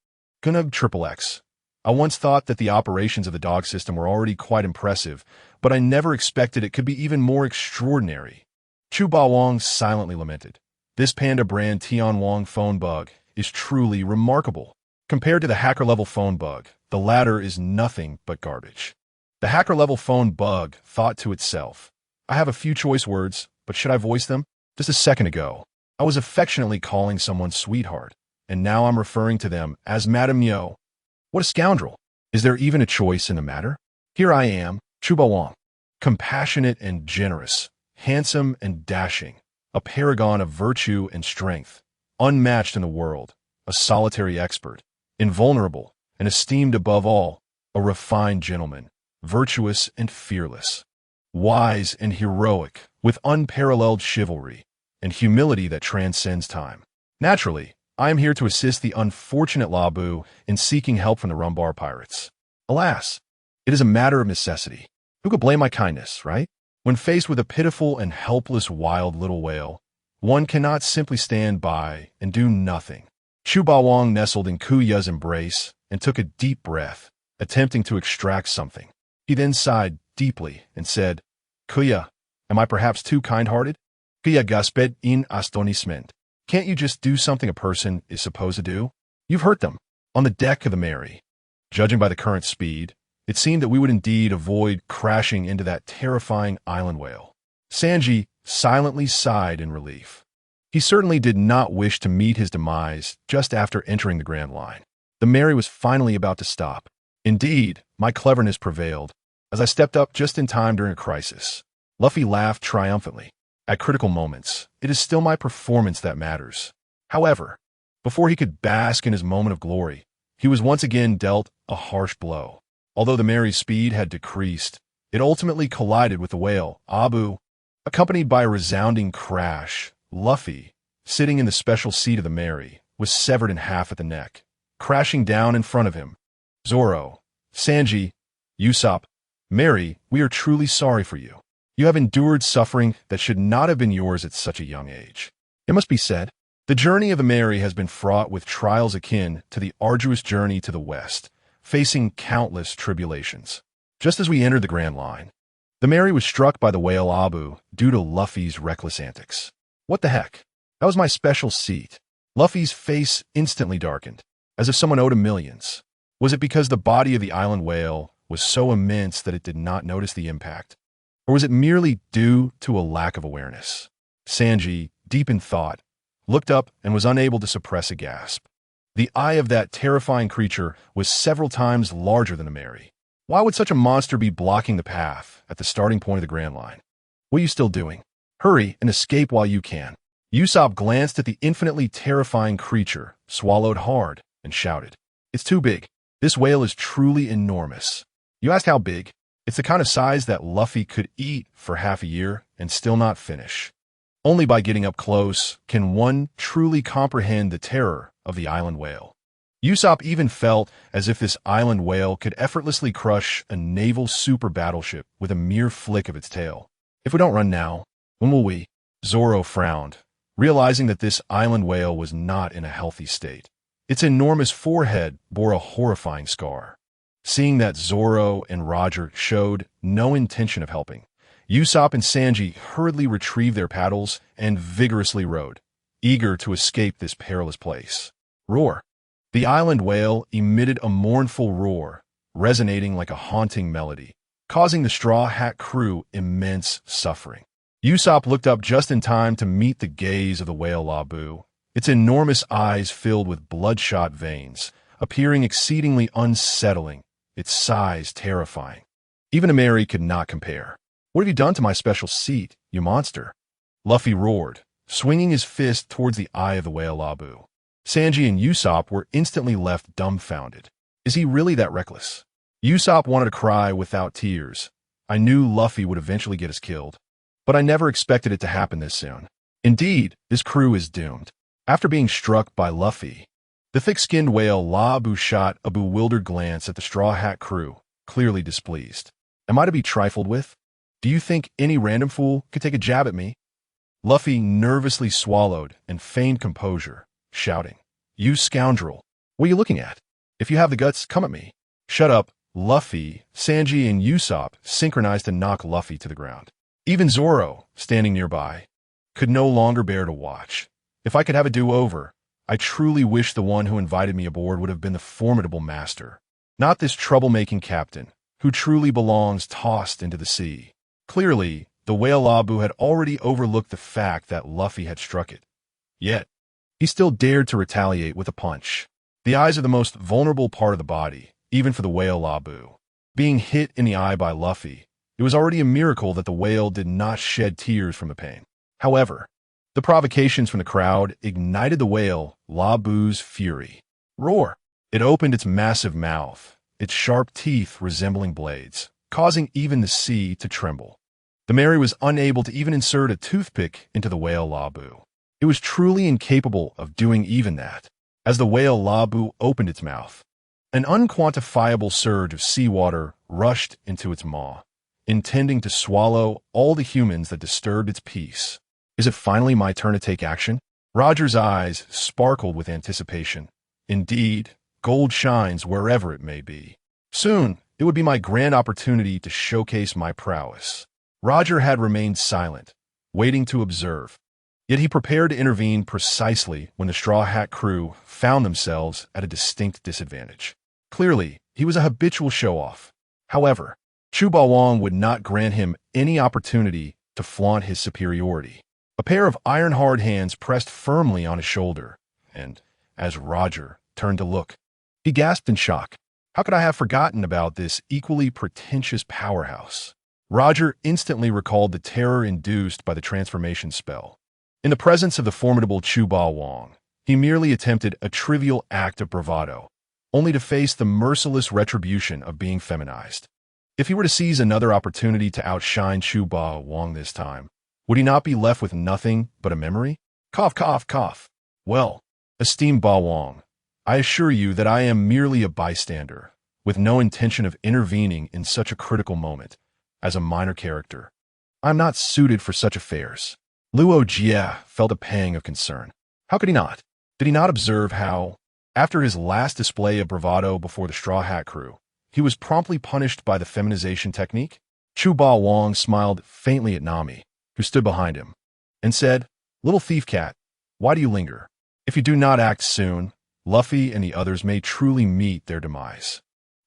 Gunug XXX. I once thought that the operations of the dog system were already quite impressive, but I never expected it could be even more extraordinary. Chu Ba Wang silently lamented. This Panda brand Tianwang phone bug is truly remarkable. Compared to the hacker-level phone bug, the latter is nothing but garbage. The hacker-level phone bug thought to itself, I have a few choice words, but should I voice them? Just a second ago, I was affectionately calling someone sweetheart, and now I'm referring to them as Madame Yo. What a scoundrel. Is there even a choice in the matter? Here I am, Chu Ba Wang, compassionate and generous, handsome and dashing, a paragon of virtue and strength, unmatched in the world, a solitary expert, invulnerable and esteemed above all, a refined gentleman, virtuous and fearless, wise and heroic, with unparalleled chivalry and humility that transcends time. Naturally, I am here to assist the unfortunate Labu in seeking help from the Rumbar pirates. Alas, it is a matter of necessity. Who could blame my kindness, right? When faced with a pitiful and helpless wild little whale, one cannot simply stand by and do nothing. Chu Ba Wang nestled in Kuya's embrace and took a deep breath, attempting to extract something. He then sighed deeply and said, Kuya, am I perhaps too kind-hearted? Kuya gasped in astonishment. Can't you just do something a person is supposed to do? You've hurt them. On the deck of the Mary. Judging by the current speed, it seemed that we would indeed avoid crashing into that terrifying island whale. Sanji silently sighed in relief. He certainly did not wish to meet his demise just after entering the Grand Line. The Mary was finally about to stop. Indeed, my cleverness prevailed, as I stepped up just in time during a crisis. Luffy laughed triumphantly. At critical moments, it is still my performance that matters. However, before he could bask in his moment of glory, he was once again dealt a harsh blow. Although the Mary's speed had decreased, it ultimately collided with the whale, Abu. Accompanied by a resounding crash, Luffy, sitting in the special seat of the Mary, was severed in half at the neck. Crashing down in front of him, Zoro, Sanji, Usopp, Mary, we are truly sorry for you. You have endured suffering that should not have been yours at such a young age. It must be said, the journey of the Mary has been fraught with trials akin to the arduous journey to the west, facing countless tribulations. Just as we entered the Grand Line, the Mary was struck by the whale Abu due to Luffy's reckless antics. What the heck? That was my special seat. Luffy's face instantly darkened, as if someone owed him millions. Was it because the body of the island whale was so immense that it did not notice the impact? Or was it merely due to a lack of awareness? Sanji, deep in thought, looked up and was unable to suppress a gasp. The eye of that terrifying creature was several times larger than the Mary. Why would such a monster be blocking the path at the starting point of the Grand Line? What are you still doing? Hurry and escape while you can. Usopp glanced at the infinitely terrifying creature, swallowed hard, and shouted, It's too big. This whale is truly enormous. You asked how big? It's the kind of size that Luffy could eat for half a year and still not finish. Only by getting up close can one truly comprehend the terror of the island whale. Usopp even felt as if this island whale could effortlessly crush a naval super battleship with a mere flick of its tail. If we don't run now, when will we? Zoro frowned, realizing that this island whale was not in a healthy state. Its enormous forehead bore a horrifying scar. Seeing that Zoro and Roger showed no intention of helping, Usopp and Sanji hurriedly retrieved their paddles and vigorously rowed, eager to escape this perilous place. Roar! The island whale emitted a mournful roar, resonating like a haunting melody, causing the Straw Hat crew immense suffering. Usopp looked up just in time to meet the gaze of the whale Labu, its enormous eyes filled with bloodshot veins, appearing exceedingly unsettling, its size terrifying. Even a Mary could not compare. What have you done to my special seat, you monster? Luffy roared, swinging his fist towards the eye of the whale Labu. Sanji and Usopp were instantly left dumbfounded. Is he really that reckless? Usopp wanted to cry without tears. I knew Luffy would eventually get us killed, but I never expected it to happen this soon. Indeed, this crew is doomed. After being struck by Luffy, the thick-skinned whale Labu shot a bewildered glance at the Straw Hat crew, clearly displeased. Am I to be trifled with? Do you think any random fool could take a jab at me? Luffy nervously swallowed and feigned composure, shouting, You scoundrel! What are you looking at? If you have the guts, come at me. Shut up, Luffy, Sanji, and Usopp synchronized to knock Luffy to the ground. Even Zoro, standing nearby, could no longer bear to watch. If I could have a do-over, I truly wish the one who invited me aboard would have been the formidable master, not this troublemaking captain, who truly belongs tossed into the sea. Clearly, the whale Labu had already overlooked the fact that Luffy had struck it. Yet, he still dared to retaliate with a punch. The eyes are the most vulnerable part of the body, even for the whale Labu. Being hit in the eye by Luffy, it was already a miracle that the whale did not shed tears from the pain. However, the provocations from the crowd ignited the whale Labu's fury. Roar! It opened its massive mouth, its sharp teeth resembling blades, causing even the sea to tremble. The Mary was unable to even insert a toothpick into the whale Labu. It was truly incapable of doing even that. As the whale Labu opened its mouth, an unquantifiable surge of seawater rushed into its maw, intending to swallow all the humans that disturbed its peace. Is it finally my turn to take action? Roger's eyes sparkled with anticipation. Indeed, gold shines wherever it may be. Soon, it would be my grand opportunity to showcase my prowess. Roger had remained silent, waiting to observe. Yet he prepared to intervene precisely when the Straw Hat crew found themselves at a distinct disadvantage. Clearly, he was a habitual show-off. However, Chuba Wong would not grant him any opportunity to flaunt his superiority. A pair of iron-hard hands pressed firmly on his shoulder, and, as Roger turned to look, he gasped in shock. How could I have forgotten about this equally pretentious powerhouse? Roger instantly recalled the terror induced by the transformation spell. In the presence of the formidable Chuba Wong, he merely attempted a trivial act of bravado, only to face the merciless retribution of being feminized. If he were to seize another opportunity to outshine Chuba Wong this time, would he not be left with nothing but a memory? Cough, cough, cough. Well, esteemed Ba Wong, I assure you that I am merely a bystander, with no intention of intervening in such a critical moment. As a minor character, I am not suited for such affairs. Luo Jie felt a pang of concern. How could he not? Did he not observe how, after his last display of bravado before the Straw Hat crew, he was promptly punished by the feminization technique? Chuba Wong smiled faintly at Nami, who stood behind him, and said, Little thief cat, why do you linger? If you do not act soon, Luffy and the others may truly meet their demise.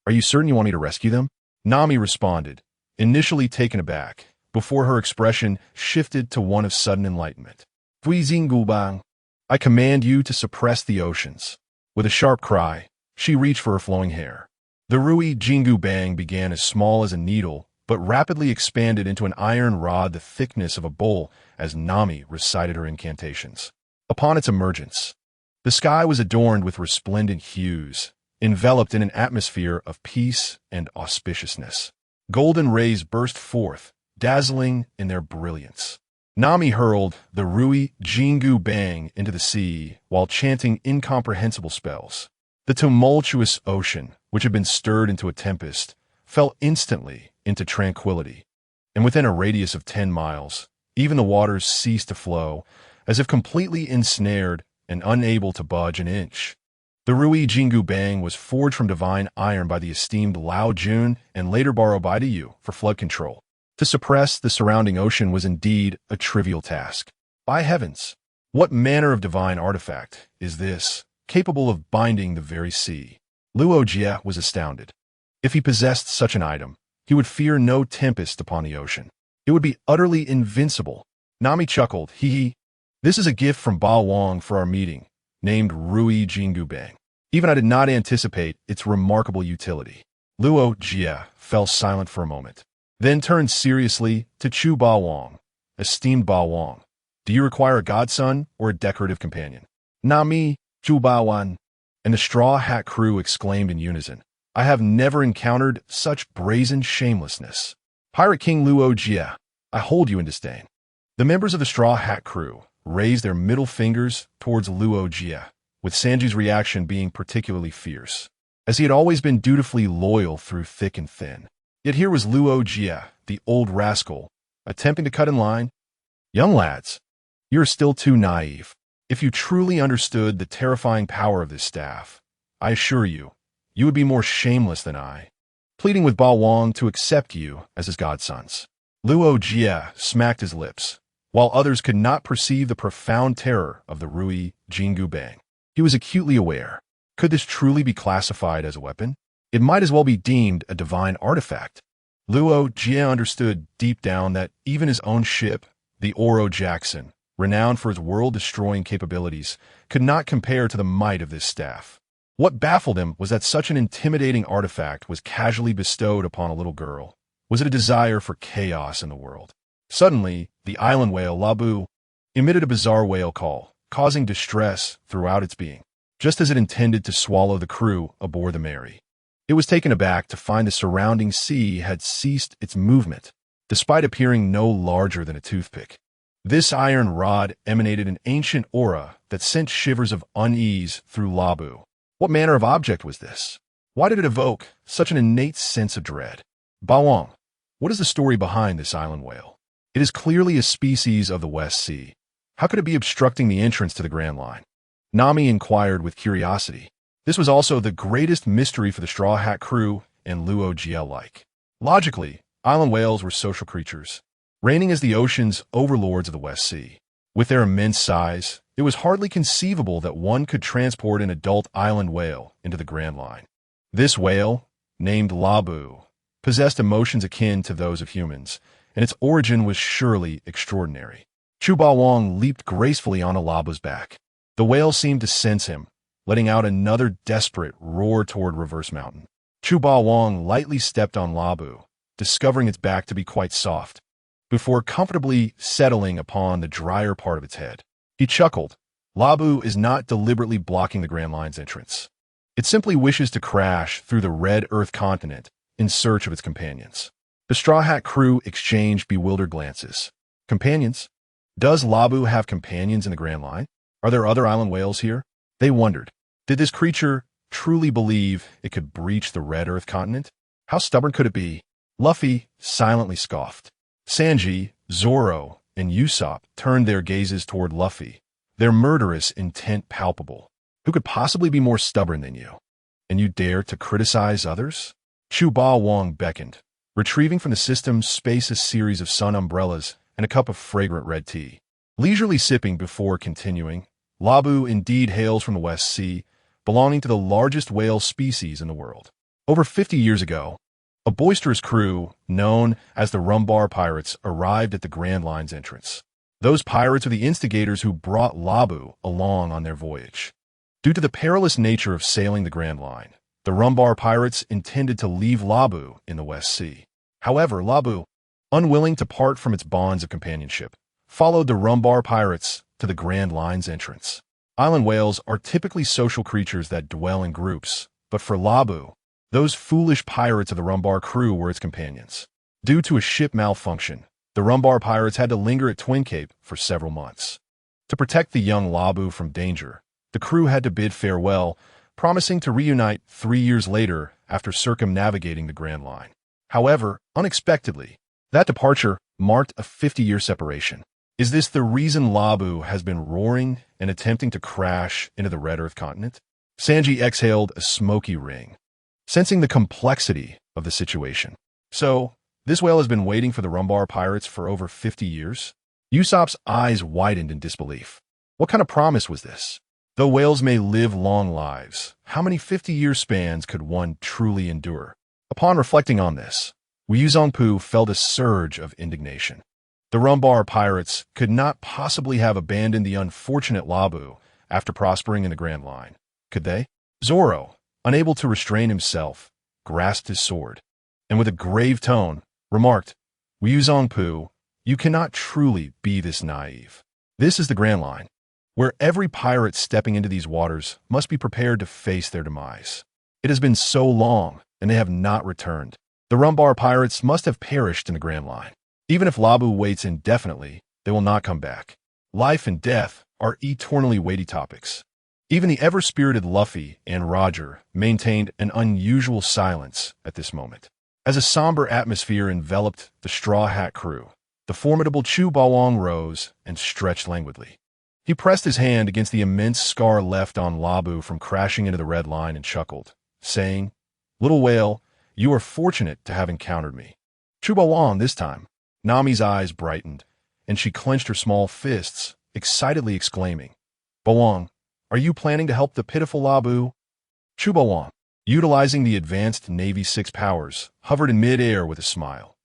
Are you certain you want me to rescue them? Nami responded, initially taken aback, before her expression shifted to one of sudden enlightenment. Fuizingubang, I command you to suppress the oceans. With a sharp cry, she reached for her flowing hair. The Rui Jingu Bang began as small as a needle, but rapidly expanded into an iron rod the thickness of a bowl as Nami recited her incantations. Upon its emergence, the sky was adorned with resplendent hues, enveloped in an atmosphere of peace and auspiciousness. Golden rays burst forth, dazzling in their brilliance. Nami hurled the Rui Jingu Bang into the sea while chanting incomprehensible spells. The tumultuous ocean, which had been stirred into a tempest, fell instantly into tranquility, and within a radius of 10 miles, even the waters ceased to flow, as if completely ensnared and unable to budge an inch. The Rui Jingu Bang was forged from divine iron by the esteemed Lao Jun and later borrowed by Yu for flood control. To suppress the surrounding ocean was indeed a trivial task. By heavens, what manner of divine artifact is this, capable of binding the very sea? Luo Jie was astounded. If he possessed such an item, he would fear no tempest upon the ocean. It would be utterly invincible. Nami chuckled, hee hee. This is a gift from Ba Wang for our meeting, named Rui Jingu Bang. Even I did not anticipate its remarkable utility. Luo Jie fell silent for a moment, then turned seriously to Chu Ba Wang. Esteemed Ba Wang, do you require a godson or a decorative companion? Nami, Chu Ba Wang, and the Straw Hat crew exclaimed in unison. I have never encountered such brazen shamelessness. Pirate King Luo Jie, I hold you in disdain. The members of the Straw Hat crew raised their middle fingers towards Luo Jie, with Sanji's reaction being particularly fierce, as he had always been dutifully loyal through thick and thin. Yet here was Luo Jie, the old rascal, attempting to cut in line. Young lads, you are still too naive. If you truly understood the terrifying power of this staff, I assure you, you would be more shameless than I, pleading with Ba Wang to accept you as his godsons. Luo Jie smacked his lips, while others could not perceive the profound terror of the Rui Jingu Bang. He was acutely aware. Could this truly be classified as a weapon? It might as well be deemed a divine artifact. Luo Jie understood deep down that even his own ship, the Oro Jackson, renowned for its world-destroying capabilities, could not compare to the might of this staff. What baffled him was that such an intimidating artifact was casually bestowed upon a little girl. Was it a desire for chaos in the world? Suddenly, the island whale Labu emitted a bizarre whale call, causing distress throughout its being, just as it intended to swallow the crew aboard the Mary. It was taken aback to find the surrounding sea had ceased its movement, despite appearing no larger than a toothpick. This iron rod emanated an ancient aura that sent shivers of unease through Labu. What manner of object was this? Why did it evoke such an innate sense of dread? Ba Wang, what is the story behind this island whale? It is clearly a species of the West Sea. How could it be obstructing the entrance to the Grand Line? Nami inquired with curiosity. This was also the greatest mystery for the Straw Hat crew and Luo Jie alike. Logically, island whales were social creatures, reigning as the ocean's overlords of the West Sea. With their immense size, it was hardly conceivable that one could transport an adult island whale into the Grand Line. This whale, named Labu, possessed emotions akin to those of humans, and its origin was surely extraordinary. Chu Ba Wang leaped gracefully onto Labu's back. The whale seemed to sense him, letting out another desperate roar toward Reverse Mountain. Chu Ba Wang lightly stepped on Labu, discovering its back to be quite soft, before comfortably settling upon the drier part of its head. He chuckled. Labu is not deliberately blocking the Grand Line's entrance. It simply wishes to crash through the red Earth continent in search of its companions. The Straw Hat crew exchanged bewildered glances. Companions? Does Labu have companions in the Grand Line? Are there other island whales here? They wondered. Did this creature truly believe it could breach the red Earth continent? How stubborn could it be? Luffy silently scoffed. Sanji, Zoro, and Usopp turned their gazes toward Luffy, their murderous intent palpable. Who could possibly be more stubborn than you? And you dare to criticize others? Chu Ba Wang beckoned, retrieving from the system's space a series of sun umbrellas and a cup of fragrant red tea. Leisurely sipping before continuing, Labu indeed hails from the West Sea, belonging to the largest whale species in the world. Over 50 years ago, a boisterous crew, known as the Rumbar Pirates, arrived at the Grand Line's entrance. Those pirates are the instigators who brought Labu along on their voyage. Due to the perilous nature of sailing the Grand Line, the Rumbar Pirates intended to leave Labu in the West Sea. However, Labu, unwilling to part from its bonds of companionship, followed the Rumbar Pirates to the Grand Line's entrance. Island whales are typically social creatures that dwell in groups, but for Labu, those foolish pirates of the Rumbar crew were its companions. Due to a ship malfunction, the Rumbar Pirates had to linger at Twin Cape for several months. To protect the young Labu from danger, the crew had to bid farewell, promising to reunite 3 years later after circumnavigating the Grand Line. However, unexpectedly, that departure marked a 50-year separation. Is this the reason Labu has been roaring and attempting to crash into the Red Earth continent? Sanji exhaled a smoky ring, sensing the complexity of the situation. So, this whale has been waiting for the Rumbar pirates for over 50 years? Usopp's eyes widened in disbelief. What kind of promise was this? Though whales may live long lives, how many 50-year spans could one truly endure? Upon reflecting on this, Wuzongpu felt a surge of indignation. The Rumbar pirates could not possibly have abandoned the unfortunate Labu after prospering in the Grand Line, could they? Zoro, unable to restrain himself, grasped his sword, and with a grave tone, remarked, Wuzongpu, you cannot truly be this naive. This is the Grand Line, where every pirate stepping into these waters must be prepared to face their demise. It has been so long, and they have not returned. The Rumbar pirates must have perished in the Grand Line. Even if Labu waits indefinitely, they will not come back. Life and death are eternally weighty topics. Even the ever-spirited Luffy and Roger maintained an unusual silence at this moment. As a somber atmosphere enveloped the Straw Hat crew, the formidable Chu Bawang rose and stretched languidly. He pressed his hand against the immense scar left on Labu from crashing into the Red Line and chuckled, saying, Little whale, you are fortunate to have encountered me. Chu Bawang this time. Nami's eyes brightened, and she clenched her small fists, excitedly exclaiming, Bawang, are you planning to help the pitiful Labu? Chu Bawang, utilizing the advanced Navy 6 powers, hovered in mid-air with a smile.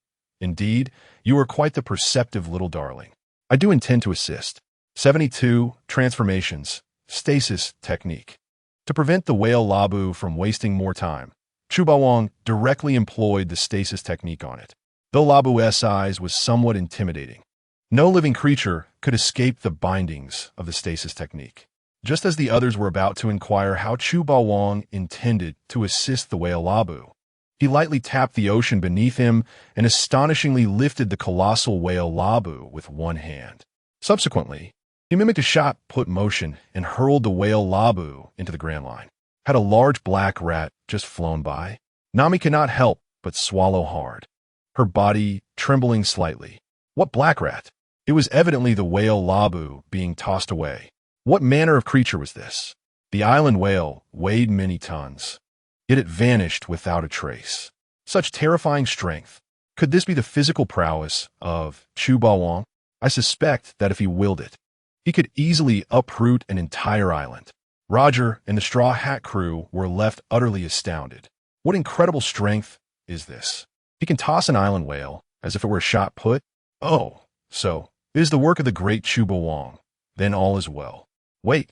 Indeed, you are quite the perceptive little darling. I do intend to assist. 72 transformations, stasis technique. To prevent the whale Labu from wasting more time, Chu Bawang directly employed the stasis technique on it. Though Labu's size was somewhat intimidating, no living creature could escape the bindings of the stasis technique. Just as the others were about to inquire how Chu Bawang intended to assist the whale Labu, he lightly tapped the ocean beneath him and astonishingly lifted the colossal whale Labu with one hand. Subsequently, he mimicked a shot put motion and hurled the whale Labu into the Grand Line. Had a large black rat just flown by? Nami could not help but swallow hard, her body trembling slightly. What black rat? It was evidently the whale Labu being tossed away. What manner of creature was this? The island whale weighed many tons, yet it vanished without a trace. Such terrifying strength. Could this be the physical prowess of Chu Bawang? I suspect that if he willed it, he could easily uproot an entire island. Roger and the Straw Hat crew were left utterly astounded. What incredible strength is this? He can toss an island whale as if it were a shot put? Oh, so it is the work of the great Chu Bawang. Then all is well. Wait,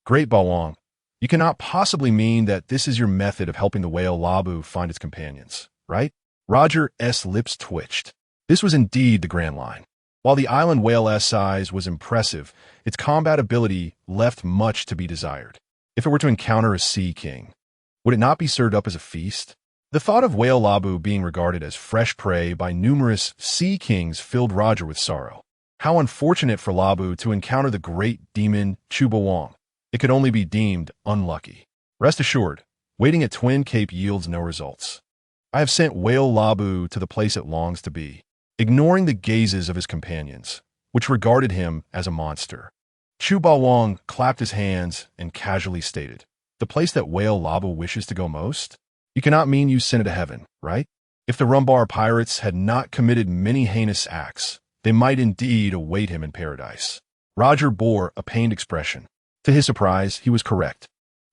great Bawang, you cannot possibly mean that this is your method of helping the whale Labu find its companions, right? Roger's lips twitched. This was indeed the Grand Line. While the island whale's size was impressive, its combat ability left much to be desired. If it were to encounter a sea king, would it not be served up as a feast? The thought of whale Labu being regarded as fresh prey by numerous sea kings filled Roger with sorrow. How unfortunate for Labu to encounter the great demon Chu Bawang. It could only be deemed unlucky. Rest assured, waiting at Twin Cape yields no results. I have sent whale Labu to the place it longs to be, ignoring the gazes of his companions, which regarded him as a monster. Chu Bawang clapped his hands and casually stated, the place that whale Labu wishes to go most? You cannot mean you sent it to heaven, right? If the Rumbar pirates had not committed many heinous acts, they might indeed await him in paradise. Roger bore a pained expression. To his surprise, he was correct.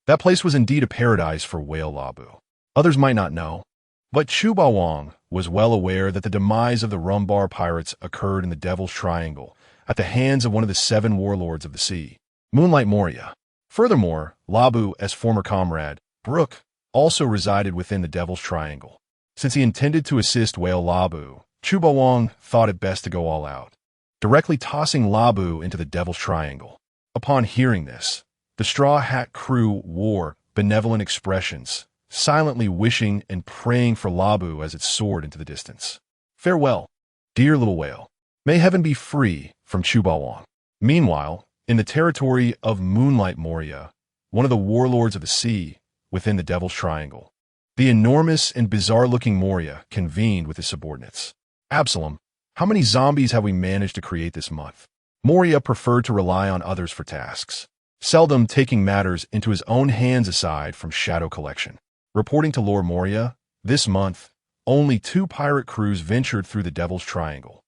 That place was indeed a paradise for whale Labu. Others might not know, but Chu Bawang was well aware that the demise of the Rumbar pirates occurred in the Devil's Triangle at the hands of one of the 7 warlords of the sea, Moonlight Moria. Furthermore, Labu's former comrade, Brook, also resided within the Devil's Triangle. Since he intended to assist whale Labu, Chu Bawang thought it best to go all out, directly tossing Labu into the Devil's Triangle. Upon hearing this, the Straw Hat crew wore benevolent expressions, silently wishing and praying for Labu as it soared into the distance. Farewell, dear little whale. May heaven be free from Chu Bawang. Meanwhile, in the territory of Moonlight Moria, one of the warlords of the sea, within the Devil's Triangle. The enormous and bizarre-looking Moria convened with his subordinates. Absalom, how many zombies have we managed to create this month? Moria preferred to rely on others for tasks, seldom taking matters into his own hands aside from shadow collection. Reporting to Lord Moria, this month, only 2 pirate crews ventured through the Devil's Triangle,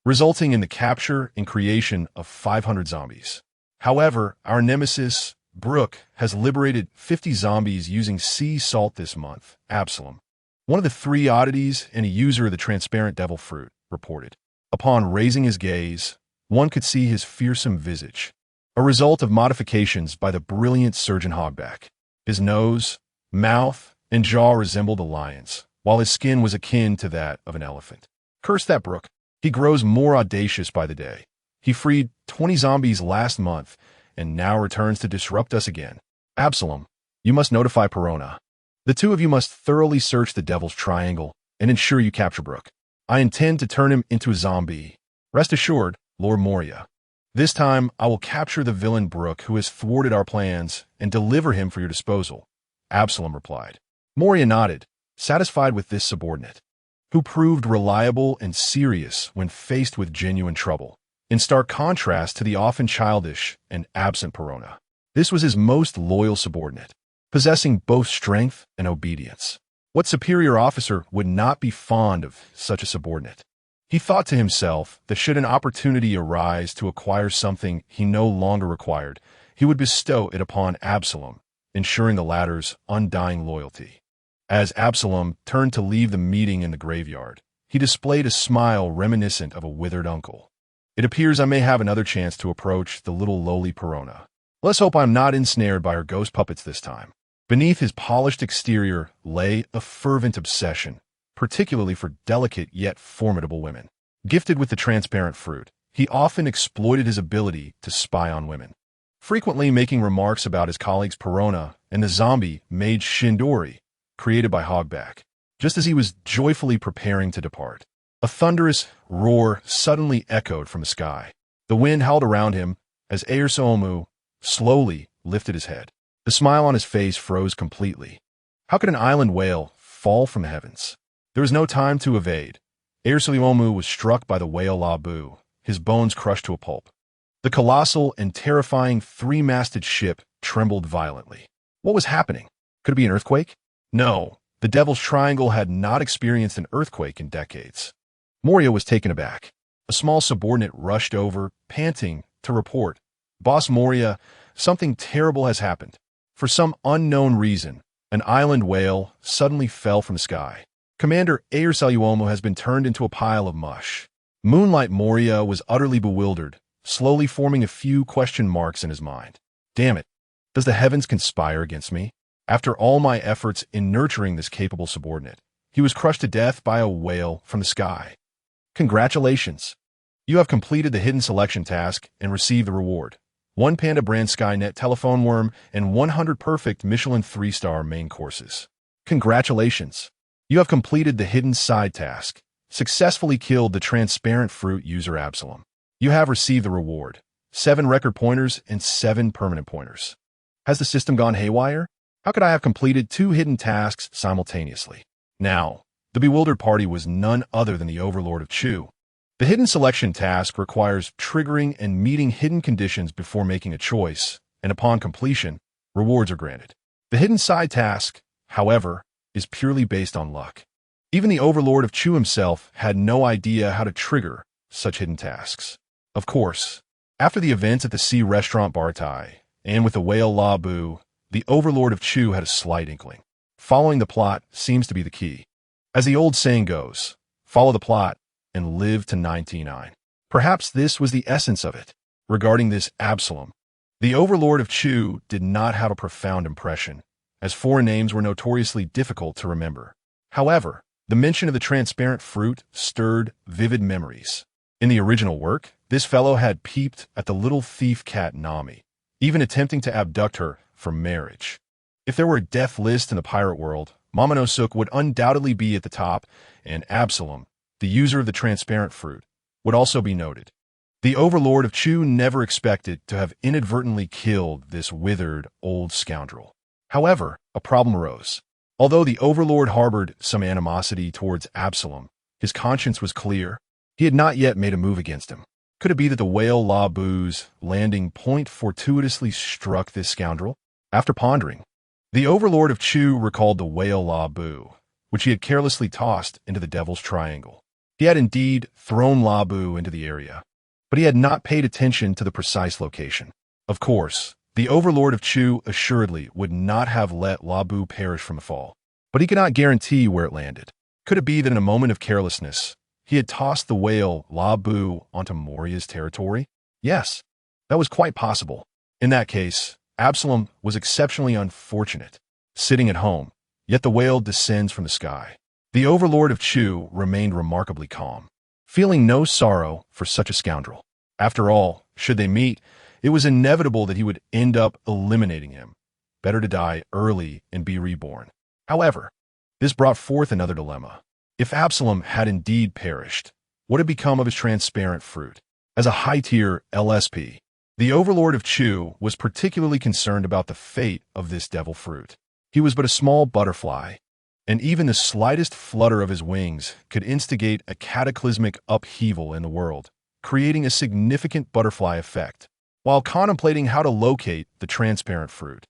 resulting in the capture and creation of 500 zombies. However, our nemesis, Brooke, has liberated 50 zombies using sea salt this month. Absalom, one of the 3 oddities and a user of the transparent devil fruit, reported. Upon raising his gaze, one could see his fearsome visage, a result of modifications by the brilliant Surgeon Hogback. His nose, mouth, and jaw resembled a lion's, while his skin was akin to that of an elephant. Curse that Brooke. He grows more audacious by the day. He freed 20 zombies last month, and now returns to disrupt us again. Absalom, you must notify Perona. The 2 of you must thoroughly search the Devil's Triangle and ensure you capture Brooke. I intend to turn him into a zombie. Rest assured, Lord Moria. This time, I will capture the villain Brooke who has thwarted our plans and deliver him for your disposal. Absalom replied. Moria nodded, satisfied with this subordinate, who proved reliable and serious when faced with genuine trouble, in stark contrast to the often childish and absent Perona. This was his most loyal subordinate, possessing both strength and obedience. What superior officer would not be fond of such a subordinate? He thought to himself that should an opportunity arise to acquire something he no longer required, he would bestow it upon Absalom, ensuring the latter's undying loyalty. As Absalom turned to leave the meeting in the graveyard, he displayed a smile reminiscent of a withered uncle. It appears I may have another chance to approach the little lowly Perona. Let's hope I'm not ensnared by her ghost puppets this time. Beneath his polished exterior lay a fervent obsession, particularly for delicate yet formidable women. Gifted with the transparent fruit, he often exploited his ability to spy on women, frequently making remarks about his colleagues Perona and the zombie mage Shindori, created by Hogback. Just as he was joyfully preparing to depart, a thunderous roar suddenly echoed from the sky. The wind howled around him as Airsomu slowly lifted his head. The smile on his face froze completely. How could an island whale fall from the heavens? There was no time to evade. Airsomu was struck by the whale Labu, his bones crushed to a pulp. The colossal and terrifying 3-masted ship trembled violently. What was happening? Could it be an earthquake? No, the Devil's Triangle had not experienced an earthquake in decades. Moria was taken aback. A small subordinate rushed over, panting, to report, Boss Moria, something terrible has happened. For some unknown reason, an island whale suddenly fell from the sky. Commander Airsomu has been turned into a pile of mush. Moonlight Moria was utterly bewildered, slowly forming a few question marks in his mind. Damn it, does the heavens conspire against me? After all my efforts in nurturing this capable subordinate, he was crushed to death by a whale from the sky. Congratulations! You have completed the hidden selection task and received the reward. 1 Panda brand Skynet telephone worm and 100 perfect Michelin 3-star main courses. Congratulations! You have completed the hidden side task, successfully killed the transparent fruit user Absalom. You have received the reward, 7 record pointers and 7 permanent pointers. Has the system gone haywire? How could I have completed 2 hidden tasks simultaneously? Now, the bewildered party was none other than the Overlord of Chu. The hidden selection task requires triggering and meeting hidden conditions before making a choice, and upon completion, rewards are granted. The hidden side task, however, is purely based on luck. Even the Overlord of Chu himself had no idea how to trigger such hidden tasks. Of course, after the events at the Sea Restaurant Bartai, and with the whale Labu, the Overlord of Chu had a slight inkling. Following the plot seems to be the key. As the old saying goes, follow the plot and live to 99. Perhaps this was the essence of it. Regarding this Absalom, the Overlord of Chu did not have a profound impression, as foreign names were notoriously difficult to remember. However, the mention of the transparent fruit stirred vivid memories. In the original work, this fellow had peeped at the little thief cat Nami, even attempting to abduct her for marriage. If there were a death list in the pirate world, Momonosuke would undoubtedly be at the top, and Absalom, the user of the transparent fruit, would also be noted. The Overlord of Chu never expected to have inadvertently killed this withered old scoundrel. However, a problem arose. Although the overlord harbored some animosity towards Absalom, his conscience was clear. He had not yet made a move against him. Could it be that the whale La Bu's landing point fortuitously struck this scoundrel? After pondering, the overlord of Chu recalled the whale La Bu, which he had carelessly tossed into the Devil's Triangle. He had indeed thrown La Bu into the area, but he had not paid attention to the precise location. Of course, the overlord of Chu assuredly would not have let La Bu perish from a fall, but he could not guarantee where it landed. Could it be that in a moment of carelessness, he had tossed the whale La Bu onto Moria's territory? Yes, that was quite possible. In that case, Absalom was exceptionally unfortunate, sitting at home, yet the whale descends from the sky. The overlord of Chu remained remarkably calm, feeling no sorrow for such a scoundrel. After all, should they meet, it was inevitable that he would end up eliminating him. Better to die early and be reborn. However, this brought forth another dilemma. If Absalom had indeed perished, what had become of his transparent fruit? As a high-tier LSP, the overlord of Chu was particularly concerned about the fate of this devil fruit. He was but a small butterfly, and even the slightest flutter of his wings could instigate a cataclysmic upheaval in the world, creating a significant butterfly effect. While contemplating how to locate the transparent fruit,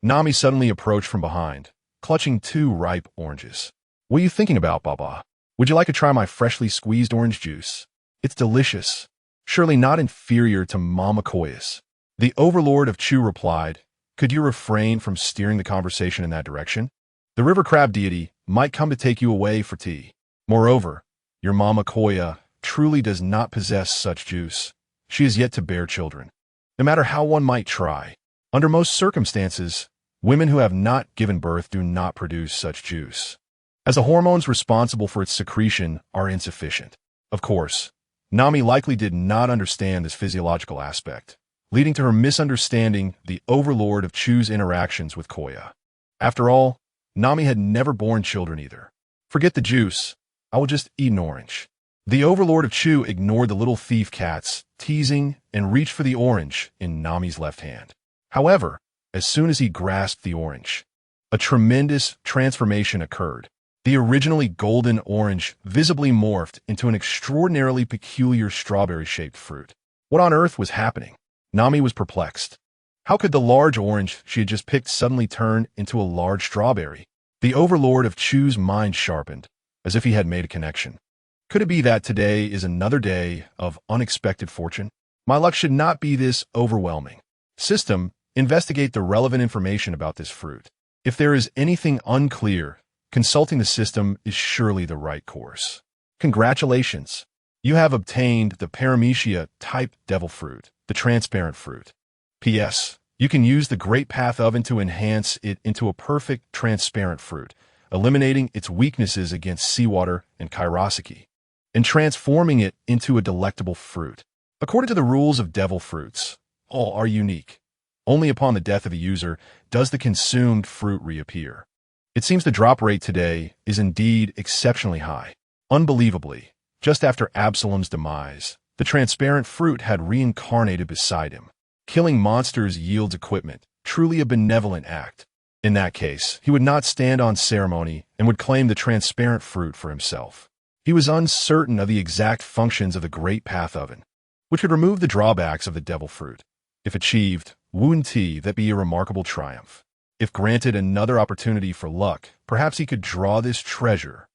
Nami suddenly approached from behind, clutching 2 ripe oranges. "What are you thinking about, Baba? Would you like to try my freshly squeezed orange juice? It's delicious. Surely not inferior to Mama Koya's." The overlord of Chu replied, "Could you refrain from steering the conversation in that direction? The river crab deity might come to take you away for tea. Moreover, your Mama Koya truly does not possess such juice. She is yet to bear children. No matter how one might try, under most circumstances, women who have not given birth do not produce such juice, as the hormones responsible for its secretion are insufficient." Of course, Nami likely did not understand this physiological aspect, leading to her misunderstanding the overlord of Chu's interactions with Koya. After all, Nami had never borne children either. "Forget the juice. I will just eat an orange." The overlord of Chu ignored the little thief cat's teasing and reached for the orange in Nami's left hand. However, as soon as he grasped the orange, a tremendous transformation occurred. The originally golden orange visibly morphed into an extraordinarily peculiar strawberry-shaped fruit. What on earth was happening? Nami was perplexed. How could the large orange she had just picked suddenly turn into a large strawberry? The overlord of Chu's mind sharpened, as if he had made a connection. Could it be that today is another day of unexpected fortune? My luck should not be this overwhelming. System, investigate the relevant information about this fruit. If there is anything unclear, consulting the system is surely the right course. Congratulations! You have obtained the Paramecia-type devil fruit, the transparent fruit. P.S. You can use the Great Path Oven to enhance it into a perfect transparent fruit, eliminating its weaknesses against seawater and kairosaki, and transforming it into a delectable fruit. According to the rules of devil fruits, all are unique. Only upon the death of a user does the consumed fruit reappear. It seems the drop rate today is indeed exceptionally high. Unbelievably, just after Absalom's demise, the transparent fruit had reincarnated beside him. Killing monsters yields equipment, truly a benevolent act. In that case, he would not stand on ceremony and would claim the transparent fruit for himself. He was uncertain of the exact functions of the Great Path Oven, which would remove the drawbacks of the devil fruit. If achieved, wouldn't that be a remarkable triumph? If granted another opportunity for luck, perhaps he could draw this treasure.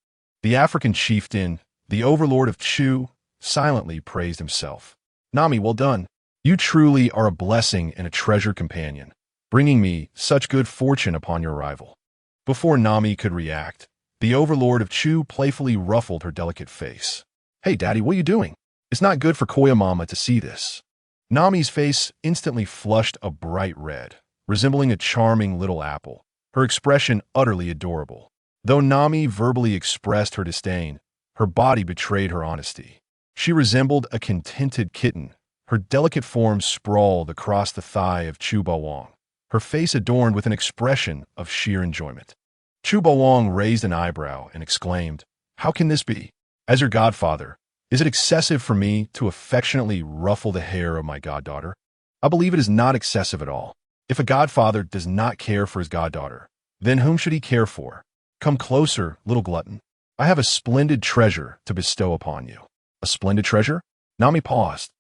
The African chieftain, the overlord of Chu, silently praised himself. "Nami, well done. You truly are a blessing and a treasured companion, bringing me such good fortune upon your arrival." Before Nami could react, the overlord of Chu playfully ruffled her delicate face. "Hey, Daddy, what are you doing? It's not good for Koya Mama to see this." Nami's face instantly flushed a bright red, resembling a charming little apple, her expression utterly adorable. Though Nami verbally expressed her disdain, her body betrayed her honesty. She resembled a contented kitten, her delicate form sprawled across the thigh of Chu Bawang, her face adorned with an expression of sheer enjoyment. Chu Bawang raised an eyebrow and exclaimed, "How can this be? As your godfather, is it excessive for me to affectionately ruffle the hair of my goddaughter? I believe it is not excessive at all." If a godfather does not care for his goddaughter, then whom should he care for? Come closer, little glutton. I have a splendid treasure to bestow upon you. A splendid treasure? Nami paused,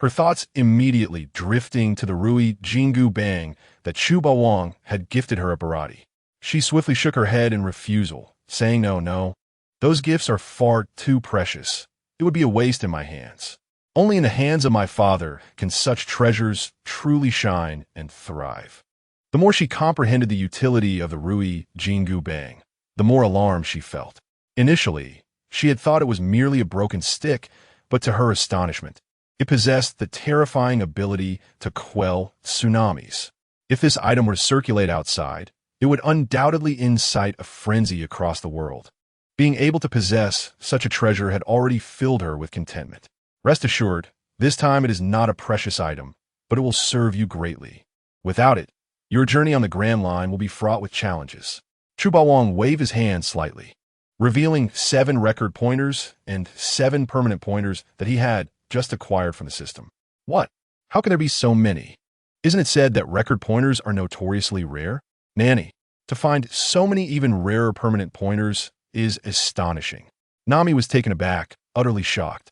her thoughts immediately drifting to the Rui Jingu Bang that Chu Bawang had gifted her at Bharati. She swiftly shook her head in refusal, saying no. Those gifts are far too precious. It would be a waste in my hands. Only in the hands of my father can such treasures truly shine and thrive. The more she comprehended the utility of the Rui Jingu Bang, the more alarm she felt. Initially, she had thought it was merely a broken stick, but to her astonishment, it possessed the terrifying ability to quell tsunamis. If this item were to circulate outside, it would undoubtedly incite a frenzy across the world. Being able to possess such a treasure had already filled her with contentment. Rest assured, this time it is not a precious item, but it will serve you greatly. Without it, your journey on the Grand Line will be fraught with challenges. Chu Bawang waved his hand slightly, revealing 7 record pointers and 7 permanent pointers that he had just acquired from the system. What? How can there be so many? Isn't it said that record pointers are notoriously rare? Nanny, to find so many even rarer permanent pointers is astonishing. Nami was taken aback, utterly shocked.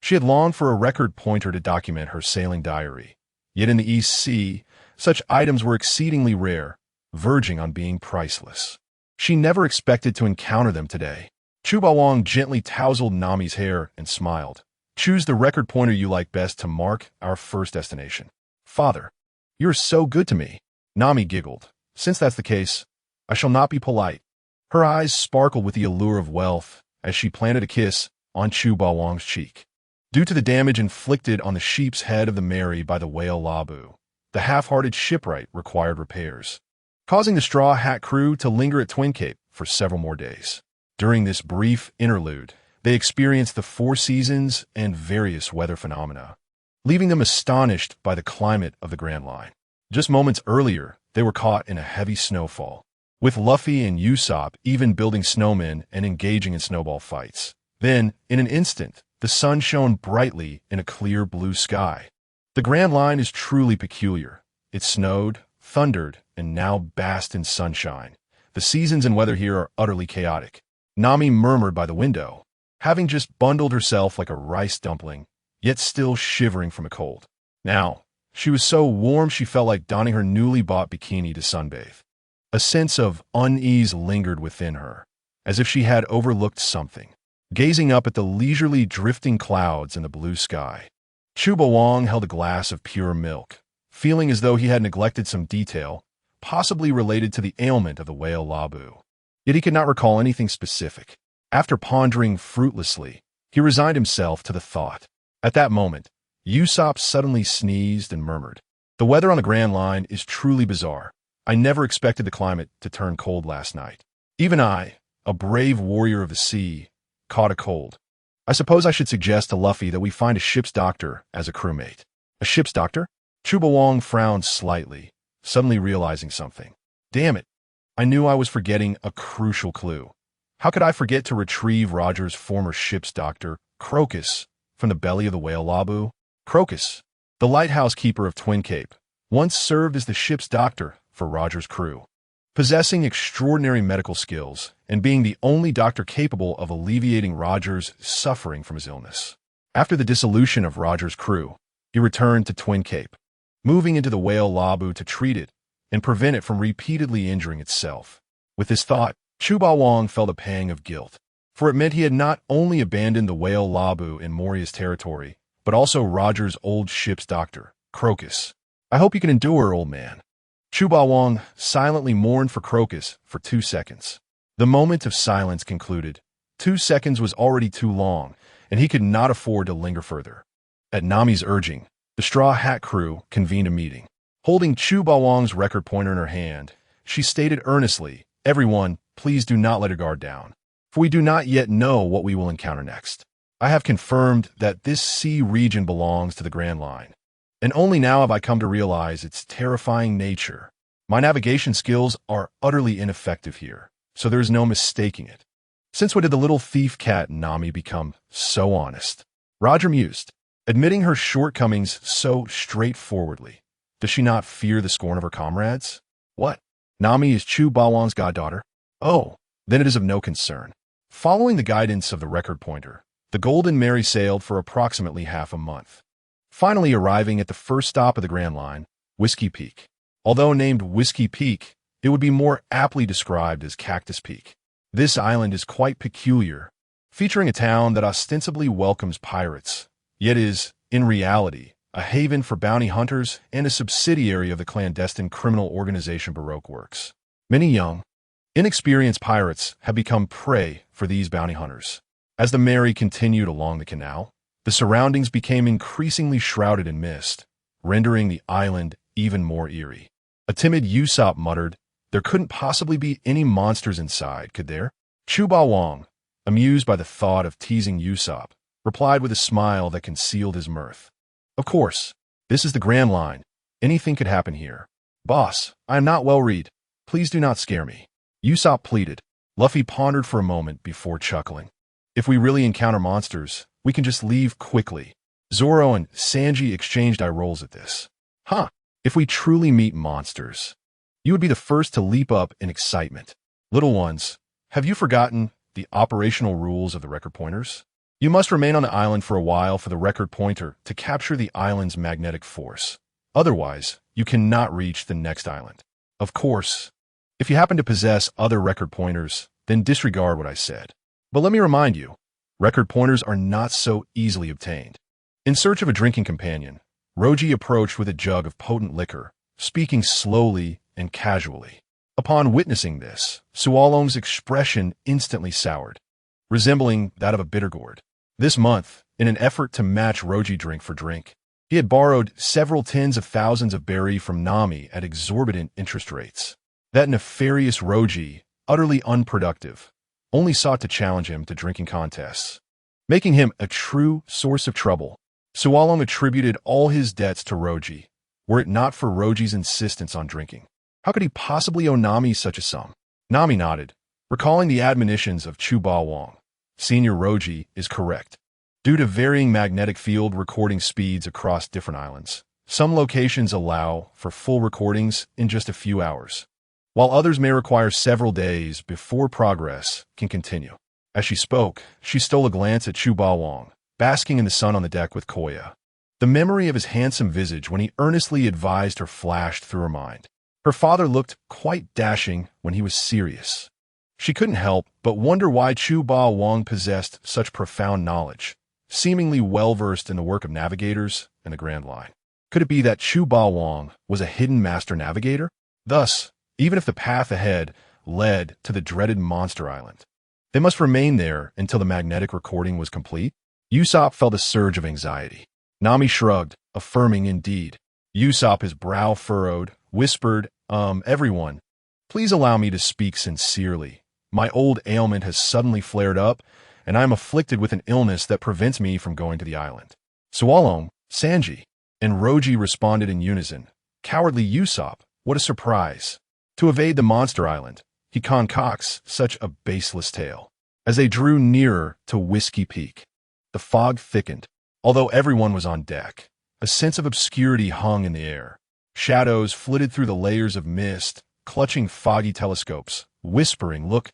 She had longed for a record pointer to document her sailing diary. Yet in the East Sea, such items were exceedingly rare, verging on being priceless. She never expected to encounter them today. Chu Bawang gently tousled Nami's hair and smiled. Choose the record pointer you like best to mark our first destination. Father, you're so good to me. Nami giggled. Since that's the case, I shall not be polite. Her eyes sparkled with the allure of wealth as she planted a kiss on Chu Bawang's cheek. Due to the damage inflicted on the sheep's head of the Mary by the whale Labu, the half-hearted shipwright required repairs, causing the Straw Hat crew to linger at Twin Cape for several more days. During this brief interlude, they experienced the 4 seasons and various weather phenomena, leaving them astonished by the climate of the Grand Line. Just moments earlier, they were caught in a heavy snowfall, with Luffy and Usopp even building snowmen and engaging in snowball fights. Then, in an instant, the sun shone brightly in a clear blue sky. The Grand Line is truly peculiar. It snowed, thundered, and now basked in sunshine. The seasons and weather here are utterly chaotic. Nami murmured by the window, having just bundled herself like a rice dumpling, yet still shivering from a cold. Now, she was so warm she felt like donning her newly bought bikini to sunbathe. A sense of unease lingered within her, as if she had overlooked something. Gazing up at the leisurely drifting clouds in the blue sky, Chu Bawang held a glass of pure milk, feeling as though he had neglected some detail, possibly related to the ailment of the whale Labu. Yet he could not recall anything specific. After pondering fruitlessly, he resigned himself to the thought. At that moment, Usopp suddenly sneezed and murmured, "The weather on the Grand Line is truly bizarre. I never expected the climate to turn cold last night. Even I, a brave warrior of the sea, caught a cold. I suppose I should suggest to Luffy that we find a ship's doctor as a crewmate." A ship's doctor? Chu Bawang frowned slightly, suddenly realizing something. Damn it, I knew I was forgetting a crucial clue. How could I forget to retrieve Roger's former ship's doctor, Crocus, from the belly of the whale Labu? Crocus, the lighthouse keeper of Twin Cape, once served as the ship's doctor for Roger's crew. Possessing extraordinary medical skills and being the only doctor capable of alleviating Roger's suffering from his illness. After the dissolution of Roger's crew, he returned to Twin Cape, moving into the whale Labu to treat it and prevent it from repeatedly injuring itself. With this thought, Chu Bawang felt a pang of guilt, for it meant he had not only abandoned the whale Labu in Moria's territory, but also Roger's old ship's doctor, Crocus. I hope you can endure, old man. Chu Bawang silently mourned for Crocus for 2 seconds. The moment of silence concluded. 2 seconds was already too long, and he could not afford to linger further. At Nami's urging, the Straw Hat crew convened a meeting. Holding Chu Bawang's record pointer in her hand, she stated earnestly, "Everyone, please do not let your guard down, for we do not yet know what we will encounter next. I have confirmed that this sea region belongs to the Grand Line, and only now have I come to realize its terrifying nature. My navigation skills are utterly ineffective here, so there is no mistaking it. Since when did the little thief cat Nami become so honest?" Roger mused, admitting her shortcomings so straightforwardly. Does she not fear the scorn of her comrades? What? Nami is Chu Bawang's goddaughter? Oh, then it is of no concern. Following the guidance of the record pointer, the Golden Mary sailed for approximately half a month, finally arriving at the first stop of the Grand Line, Whiskey Peak. Although named Whiskey Peak, it would be more aptly described as Cactus Peak. This island is quite peculiar, featuring a town that ostensibly welcomes pirates, yet is, in reality, a haven for bounty hunters and a subsidiary of the clandestine criminal organization Baroque Works. Many young, inexperienced pirates have become prey for these bounty hunters. As the Mary continued along the canal, the surroundings became increasingly shrouded in mist, rendering the island even more eerie. A timid Usopp muttered, "There couldn't possibly be any monsters inside, could there?" Chu Bawang, amused by the thought of teasing Usopp, replied with a smile that concealed his mirth. "Of course, this is the Grand Line. Anything could happen here. Boss, I am not well read. Please do not scare me." Usopp pleaded. Luffy pondered for a moment before chuckling. "If we really encounter monsters, we can just leave quickly." Zoro and Sanji exchanged eye rolls at this. "Huh, if we truly meet monsters, you would be the first to leap up in excitement. Little ones, have you forgotten the operational rules of the record pointers? You must remain on the island for a while for the record pointer to capture the island's magnetic force. Otherwise, you cannot reach the next island. Of course, if you happen to possess other record pointers, then disregard what I said. But let me remind you, record pointers are not so easily obtained." In search of a drinking companion, Roji approached with a jug of potent liquor, speaking slowly and casually. Upon witnessing this, Sualong's expression instantly soured, resembling that of a bitter gourd. This month, in an effort to match Roji drink for drink, he had borrowed several tens of thousands of berry from Nami at exorbitant interest rates. That nefarious Roji, utterly unproductive, only sought to challenge him to drinking contests, making him a true source of trouble. Sualong attributed all his debts to Roji, were it not for Roji's insistence on drinking. How could he possibly owe Nami such a sum? Nami nodded, recalling the admonitions of Chu Bawang. Senior Roji is correct. Due to varying magnetic field recording speeds across different islands, some locations allow for full recordings in just a few hours, while others may require several days before progress can continue. As she spoke, she stole a glance at Chu Bawang, basking in the sun on the deck with Koya. The memory of his handsome visage when he earnestly advised her flashed through her mind. Her father looked quite dashing when he was serious. She couldn't help but wonder why Chu Bawang possessed such profound knowledge, seemingly well-versed in the work of navigators and the Grand Line. Could it be that Chu Bawang was a hidden master navigator? Thus, even if the path ahead led to the dreaded Monster Island, they must remain there until the magnetic recording was complete? Usopp felt a surge of anxiety. Nami shrugged, affirming indeed. Usopp, his brow furrowed, whispered, everyone, please allow me to speak sincerely. My old ailment has suddenly flared up, and I am afflicted with an illness that prevents me from going to the island." Sualong, Sanji, and Roji responded in unison. Cowardly Usopp, what a surprise. To evade the Monster Island, he concocts such a baseless tale. As they drew nearer to Whiskey Peak, the fog thickened. Although everyone was on deck, a sense of obscurity hung in the air. Shadows flitted through the layers of mist, clutching foggy telescopes, whispering, "Look,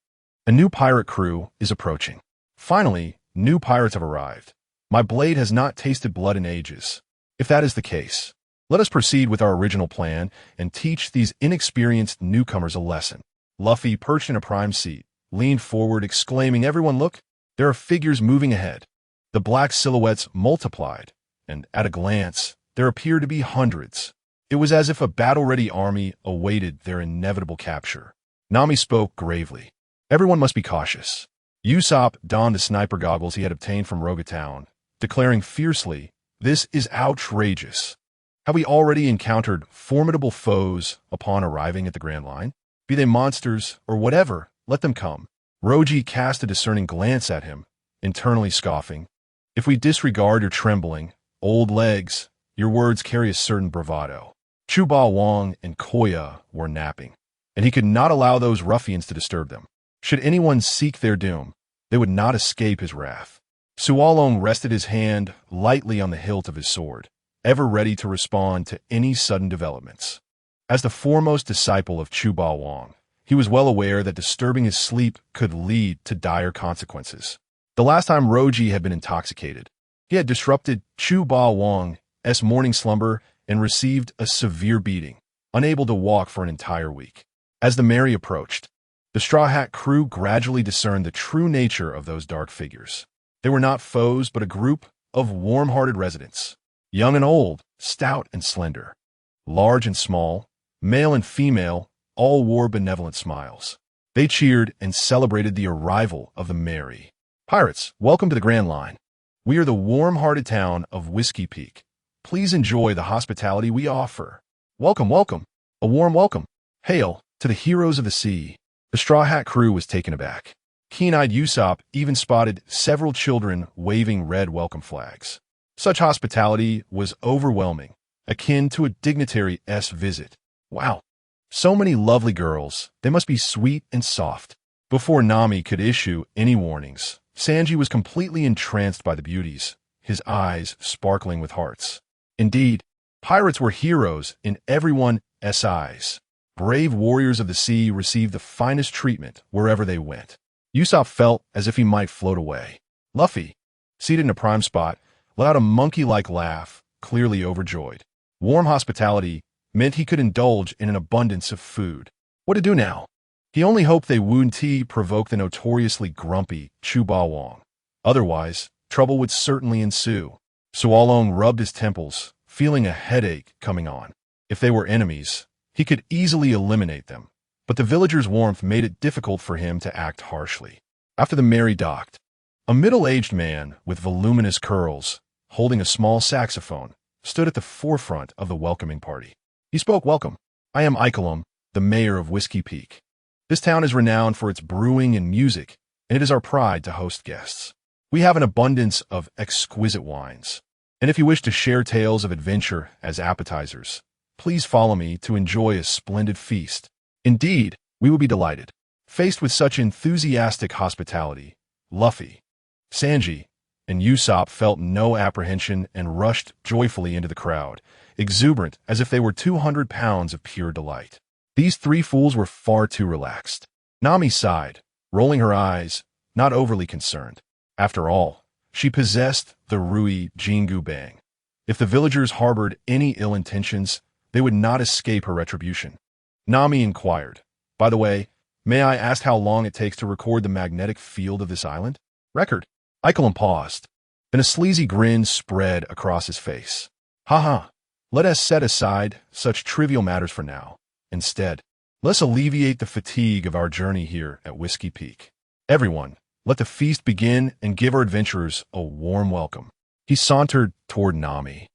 a new pirate crew is approaching." Finally, new pirates have arrived. My blade has not tasted blood in ages. If that is the case, let us proceed with our original plan and teach these inexperienced newcomers a lesson. Luffy, perched in a prime seat, leaned forward, exclaiming, "Everyone look, there are figures moving ahead." The black silhouettes multiplied, and at a glance, there appeared to be hundreds. It was as if a battle-ready army awaited their inevitable capture. Nami spoke gravely. "Everyone must be cautious." Usopp donned the sniper goggles he had obtained from Rogatown, declaring fiercely, "This is outrageous. Have we already encountered formidable foes upon arriving at the Grand Line? Be they monsters or whatever, let them come." Roji cast a discerning glance at him, internally scoffing. "If we disregard your trembling, old legs, your words carry a certain bravado." Chu Bawang and Koya were napping, and he could not allow those ruffians to disturb them. Should anyone seek their doom, they would not escape his wrath. Sualong rested his hand lightly on the hilt of his sword, ever ready to respond to any sudden developments. As the foremost disciple of Chu Ba Wang, he was well aware that disturbing his sleep could lead to dire consequences. The last time Roji had been intoxicated, he had disrupted Chu Ba Wang's morning slumber and received a severe beating, unable to walk for an entire week. As the Mary approached, the Straw Hat crew gradually discerned the true nature of those dark figures. They were not foes, but a group of warm-hearted residents, young and old, stout and slender, large and small, male and female, all wore benevolent smiles. They cheered and celebrated the arrival of the Mary. Pirates, welcome to the Grand Line. We are the warm-hearted town of Whiskey Peak. Please enjoy the hospitality we offer. Welcome, welcome. A warm welcome. Hail to the heroes of the sea. The Straw Hat crew was taken aback. Keen-eyed Usopp even spotted several children waving red welcome flags. Such hospitality was overwhelming, akin to a dignitary's visit. Wow, so many lovely girls. They must be sweet and soft. Before Nami could issue any warnings, Sanji was completely entranced by the beauties, his eyes sparkling with hearts. Indeed, pirates were heroes in everyone's eyes. Brave warriors of the sea received the finest treatment wherever they went. Usopp felt as if he might float away. Luffy, seated in a prime spot, let out a monkey-like laugh, clearly overjoyed. Warm hospitality meant he could indulge in an abundance of food. What to do now? He only hoped they wouldn't provoke the notoriously grumpy Chu Ba Wang. Otherwise, trouble would certainly ensue. So Along rubbed his temples, feeling a headache coming on. If they were enemies, he could easily eliminate them, but the villagers' warmth made it difficult for him to act harshly. After the Mary docked, a middle-aged man with voluminous curls, holding a small saxophone, stood at the forefront of the welcoming party. He spoke, "Welcome. I am Ikelum, the mayor of Whiskey Peak. This town is renowned for its brewing and music, and it is our pride to host guests. We have an abundance of exquisite wines, and if you wish to share tales of adventure as appetizers, please follow me to enjoy a splendid feast. Indeed, we will be delighted." Faced with such enthusiastic hospitality, Luffy, Sanji, and Usopp felt no apprehension and rushed joyfully into the crowd, exuberant as if they were 200 pounds of pure delight. These three fools were far too relaxed. Nami sighed, rolling her eyes, not overly concerned. After all, she possessed the Rui Jingu Bang. If the villagers harbored any ill intentions, they would not escape her retribution. Nami inquired, "By the way, may I ask how long it takes to record the magnetic field of this island?" "Record." Ikelum paused. Then a sleazy grin spread across his face. "Ha. Let us set aside such trivial matters for now. Instead, let's alleviate the fatigue of our journey here at Whiskey Peak. Everyone, let the feast begin and give our adventurers a warm welcome." He sauntered toward Nami,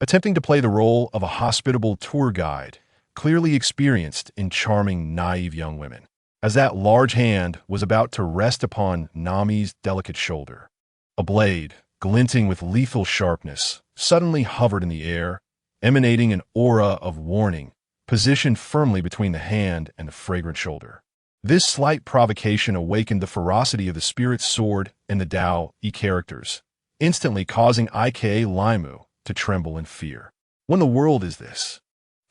attempting to play the role of a hospitable tour guide, clearly experienced in charming naive young women. As that large hand was about to rest upon Nami's delicate shoulder, a blade, glinting with lethal sharpness, suddenly hovered in the air, emanating an aura of warning, positioned firmly between the hand and the fragrant shoulder. This slight provocation awakened the ferocity of the spirit's sword and the Tao-E characters, instantly causing Ike Limu to tremble in fear. When the world is this?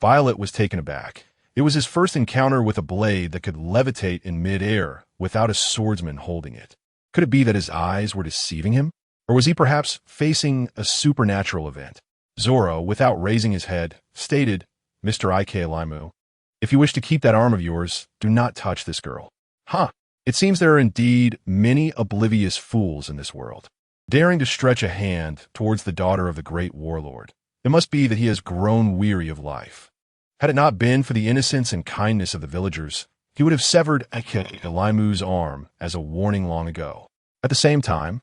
Violet was taken aback. It was his first encounter with a blade that could levitate in mid-air without a swordsman holding it. Could it be that his eyes were deceiving him? Or was he perhaps facing a supernatural event? Zoro, without raising his head, stated, "Mr. Ike Limu, if you wish to keep that arm of yours, do not touch this girl." It seems there are indeed many oblivious fools in this world. Daring to stretch a hand towards the daughter of the great warlord, it must be that he has grown weary of life. Had it not been for the innocence and kindness of the villagers, he would have severed Ike Limu's arm as a warning long ago. At the same time,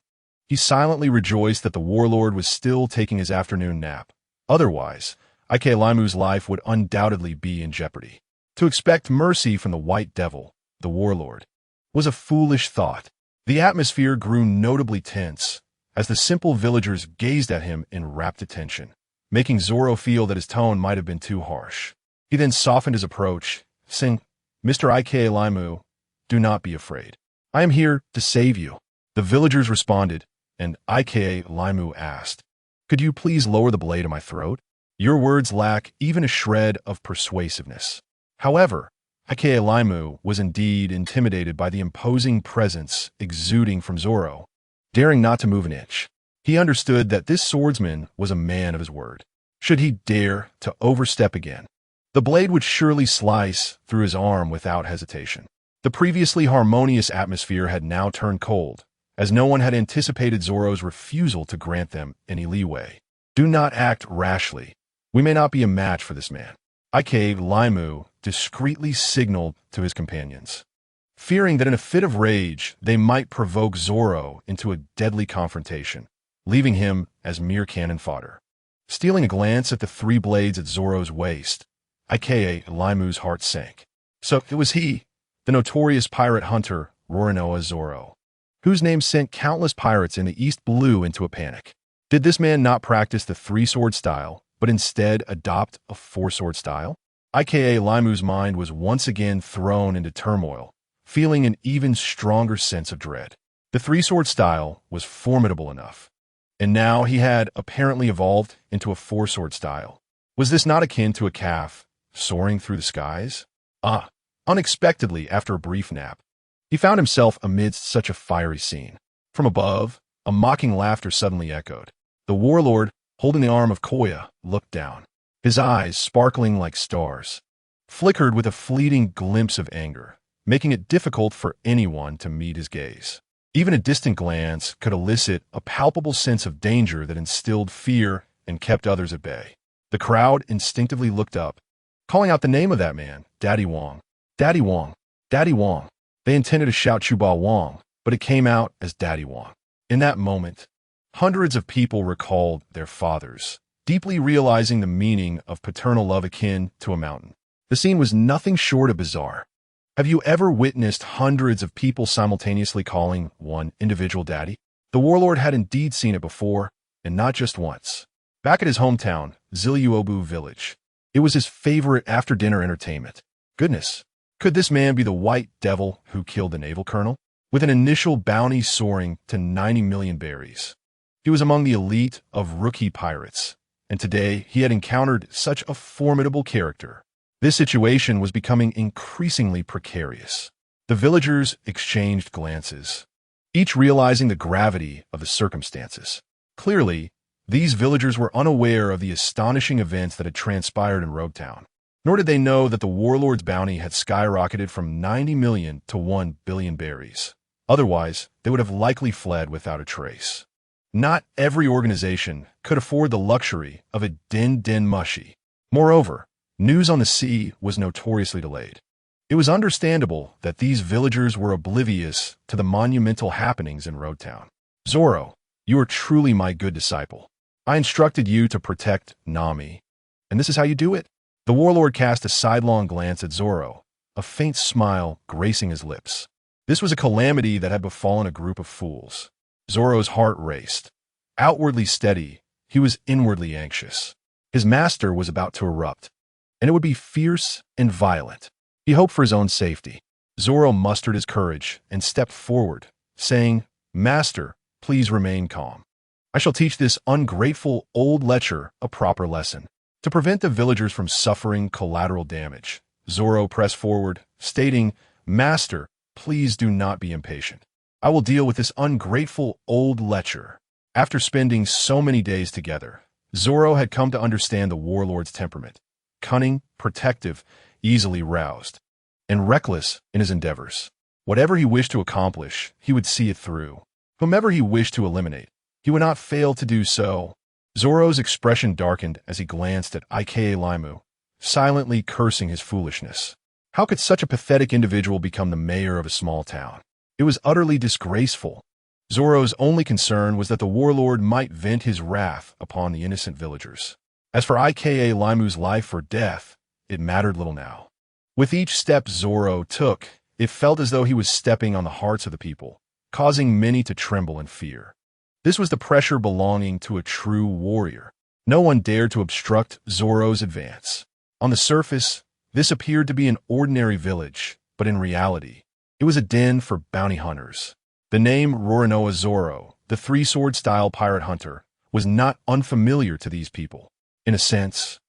he silently rejoiced that the warlord was still taking his afternoon nap. Otherwise, Ike Limu's life would undoubtedly be in jeopardy. To expect mercy from the White Devil, the warlord, was a foolish thought. The atmosphere grew notably tense as the simple villagers gazed at him in rapt attention, making Zoro feel that his tone might have been too harsh. He then softened his approach, saying, "Mr. Ike Limu, do not be afraid. I am here to save you." The villagers responded, and Ike Limu asked, Could you please lower the blade of my throat? Your words lack even a shred of persuasiveness. However, Ike Laimu was indeed intimidated by the imposing presence exuding from Zoro, daring not to move an inch. He understood that this swordsman was a man of his word. Should he dare to overstep again, the blade would surely slice through his arm without hesitation. The previously harmonious atmosphere had now turned cold, as no one had anticipated Zoro's refusal to grant them any leeway. Do not act rashly. We may not be a match for this man. Ike Laimu discreetly signaled to his companions, fearing that in a fit of rage they might provoke Zoro into a deadly confrontation, leaving him as mere cannon fodder. Stealing a glance at the three blades at Zoro's waist, Ike Laimu's heart sank. So it was he, the notorious pirate hunter Roronoa Zoro, whose name sent countless pirates in the East Blue into a panic. Did this man not practice the three-sword style, but instead adopt a four-sword style? Ike Laimu's mind was once again thrown into turmoil, feeling an even stronger sense of dread. The three-sword style was formidable enough, and now he had apparently evolved into a four-sword style. Was this not akin to a calf soaring through the skies? Unexpectedly, after a brief nap, he found himself amidst such a fiery scene. From above, a mocking laughter suddenly echoed. The warlord, holding the arm of Koya, looked down. His eyes, sparkling like stars, flickered with a fleeting glimpse of anger, making it difficult for anyone to meet his gaze. Even a distant glance could elicit a palpable sense of danger that instilled fear and kept others at bay. The crowd instinctively looked up, calling out the name of that man, Daddy Wong. Daddy Wong. Daddy Wong. They intended to shout Chuba Wong, but it came out as Daddy Wong. In that moment, hundreds of people recalled their fathers, deeply realizing the meaning of paternal love akin to a mountain. The scene was nothing short of bizarre. Have you ever witnessed hundreds of people simultaneously calling one individual daddy? The warlord had indeed seen it before, and not just once. Back at his hometown, Ziliuobu village, it was his favorite after-dinner entertainment. Goodness, could this man be the white devil who killed the naval colonel? With an initial bounty soaring to 90 million berries, he was among the elite of rookie pirates, and today he had encountered such a formidable character. This situation was becoming increasingly precarious. The villagers exchanged glances, each realizing the gravity of the circumstances. Clearly, these villagers were unaware of the astonishing events that had transpired in Rogue Town, nor did they know that the warlord's bounty had skyrocketed from 90 million to 1 billion berries. Otherwise, they would have likely fled without a trace. Not every organization could afford the luxury of a din mushy. Moreover, news on the sea was notoriously delayed. It was understandable that these villagers were oblivious to the monumental happenings in Road Town. Zoro, you are truly my good disciple. I instructed you to protect Nami, and this is how you do it? The warlord cast a sidelong glance at Zoro, a faint smile gracing his lips. This was a calamity that had befallen a group of fools. Zoro's heart raced. Outwardly steady, he was inwardly anxious. His master was about to erupt, and it would be fierce and violent. He hoped for his own safety. Zoro mustered his courage and stepped forward, saying, "Master, please remain calm. I shall teach this ungrateful old lecher a proper lesson." To prevent the villagers from suffering collateral damage, Zoro pressed forward, stating, "Master, please do not be impatient. I will deal with this ungrateful old lecher." After spending so many days together, Zoro had come to understand the warlord's temperament: cunning, protective, easily roused, and reckless in his endeavors. Whatever he wished to accomplish, he would see it through. Whomever he wished to eliminate, he would not fail to do so. Zoro's expression darkened as he glanced at Ike Laimu, silently cursing his foolishness. How could such a pathetic individual become the mayor of a small town? It was utterly disgraceful. Zoro's only concern was that the warlord might vent his wrath upon the innocent villagers. As for Ike Laimu's life or death, it mattered little now. With each step Zoro took, it felt as though he was stepping on the hearts of the people, causing many to tremble in fear. This was the pressure belonging to a true warrior. No one dared to obstruct Zoro's advance. On the surface, this appeared to be an ordinary village, but in reality, it was a den for bounty hunters. The name Roronoa Zoro, the three-sword style pirate hunter, was not unfamiliar to these people. In a sense,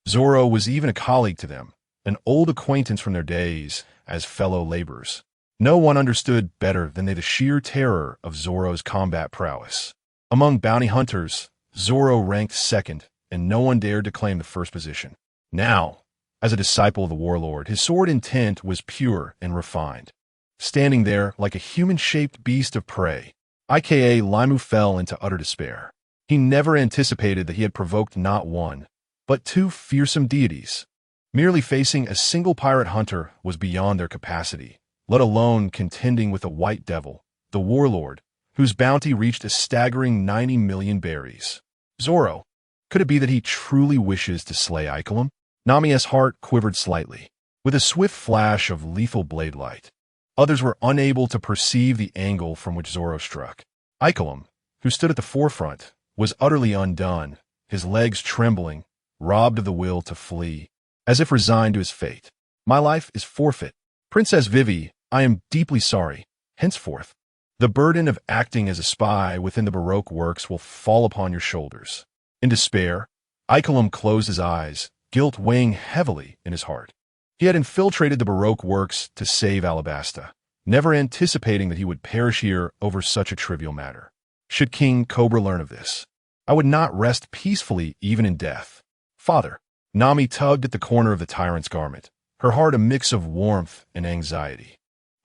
Zoro was even a colleague to them, an old acquaintance from their days as fellow laborers. No one understood better than they the sheer terror of Zoro's combat prowess. Among bounty hunters, Zoro ranked second, and no one dared to claim the first position. Now, as a disciple of the warlord, his sword intent was pure and refined. Standing there like a human-shaped beast of prey, aka Limu fell into utter despair. He never anticipated that he had provoked not one, but two fearsome deities. Merely facing a single pirate hunter was beyond their capacity, let alone contending with a white devil, the warlord, whose bounty reached a staggering 90 million berries. Zoro, could it be that he truly wishes to slay Ikelim? Nami's heart quivered slightly, with a swift flash of lethal blade light. Others were unable to perceive the angle from which Zoro struck. Ikelim, who stood at the forefront, was utterly undone, his legs trembling, robbed of the will to flee, as if resigned to his fate. My life is forfeit. Princess Vivi, I am deeply sorry. Henceforth, the burden of acting as a spy within the Baroque works will fall upon your shoulders. In despair, Ikelim closed his eyes, guilt weighing heavily in his heart. He had infiltrated the Baroque works to save Alabasta, never anticipating that he would perish here over such a trivial matter. Should King Cobra learn of this, I would not rest peacefully even in death. Father, Nami tugged at the corner of the tyrant's garment, her heart a mix of warmth and anxiety.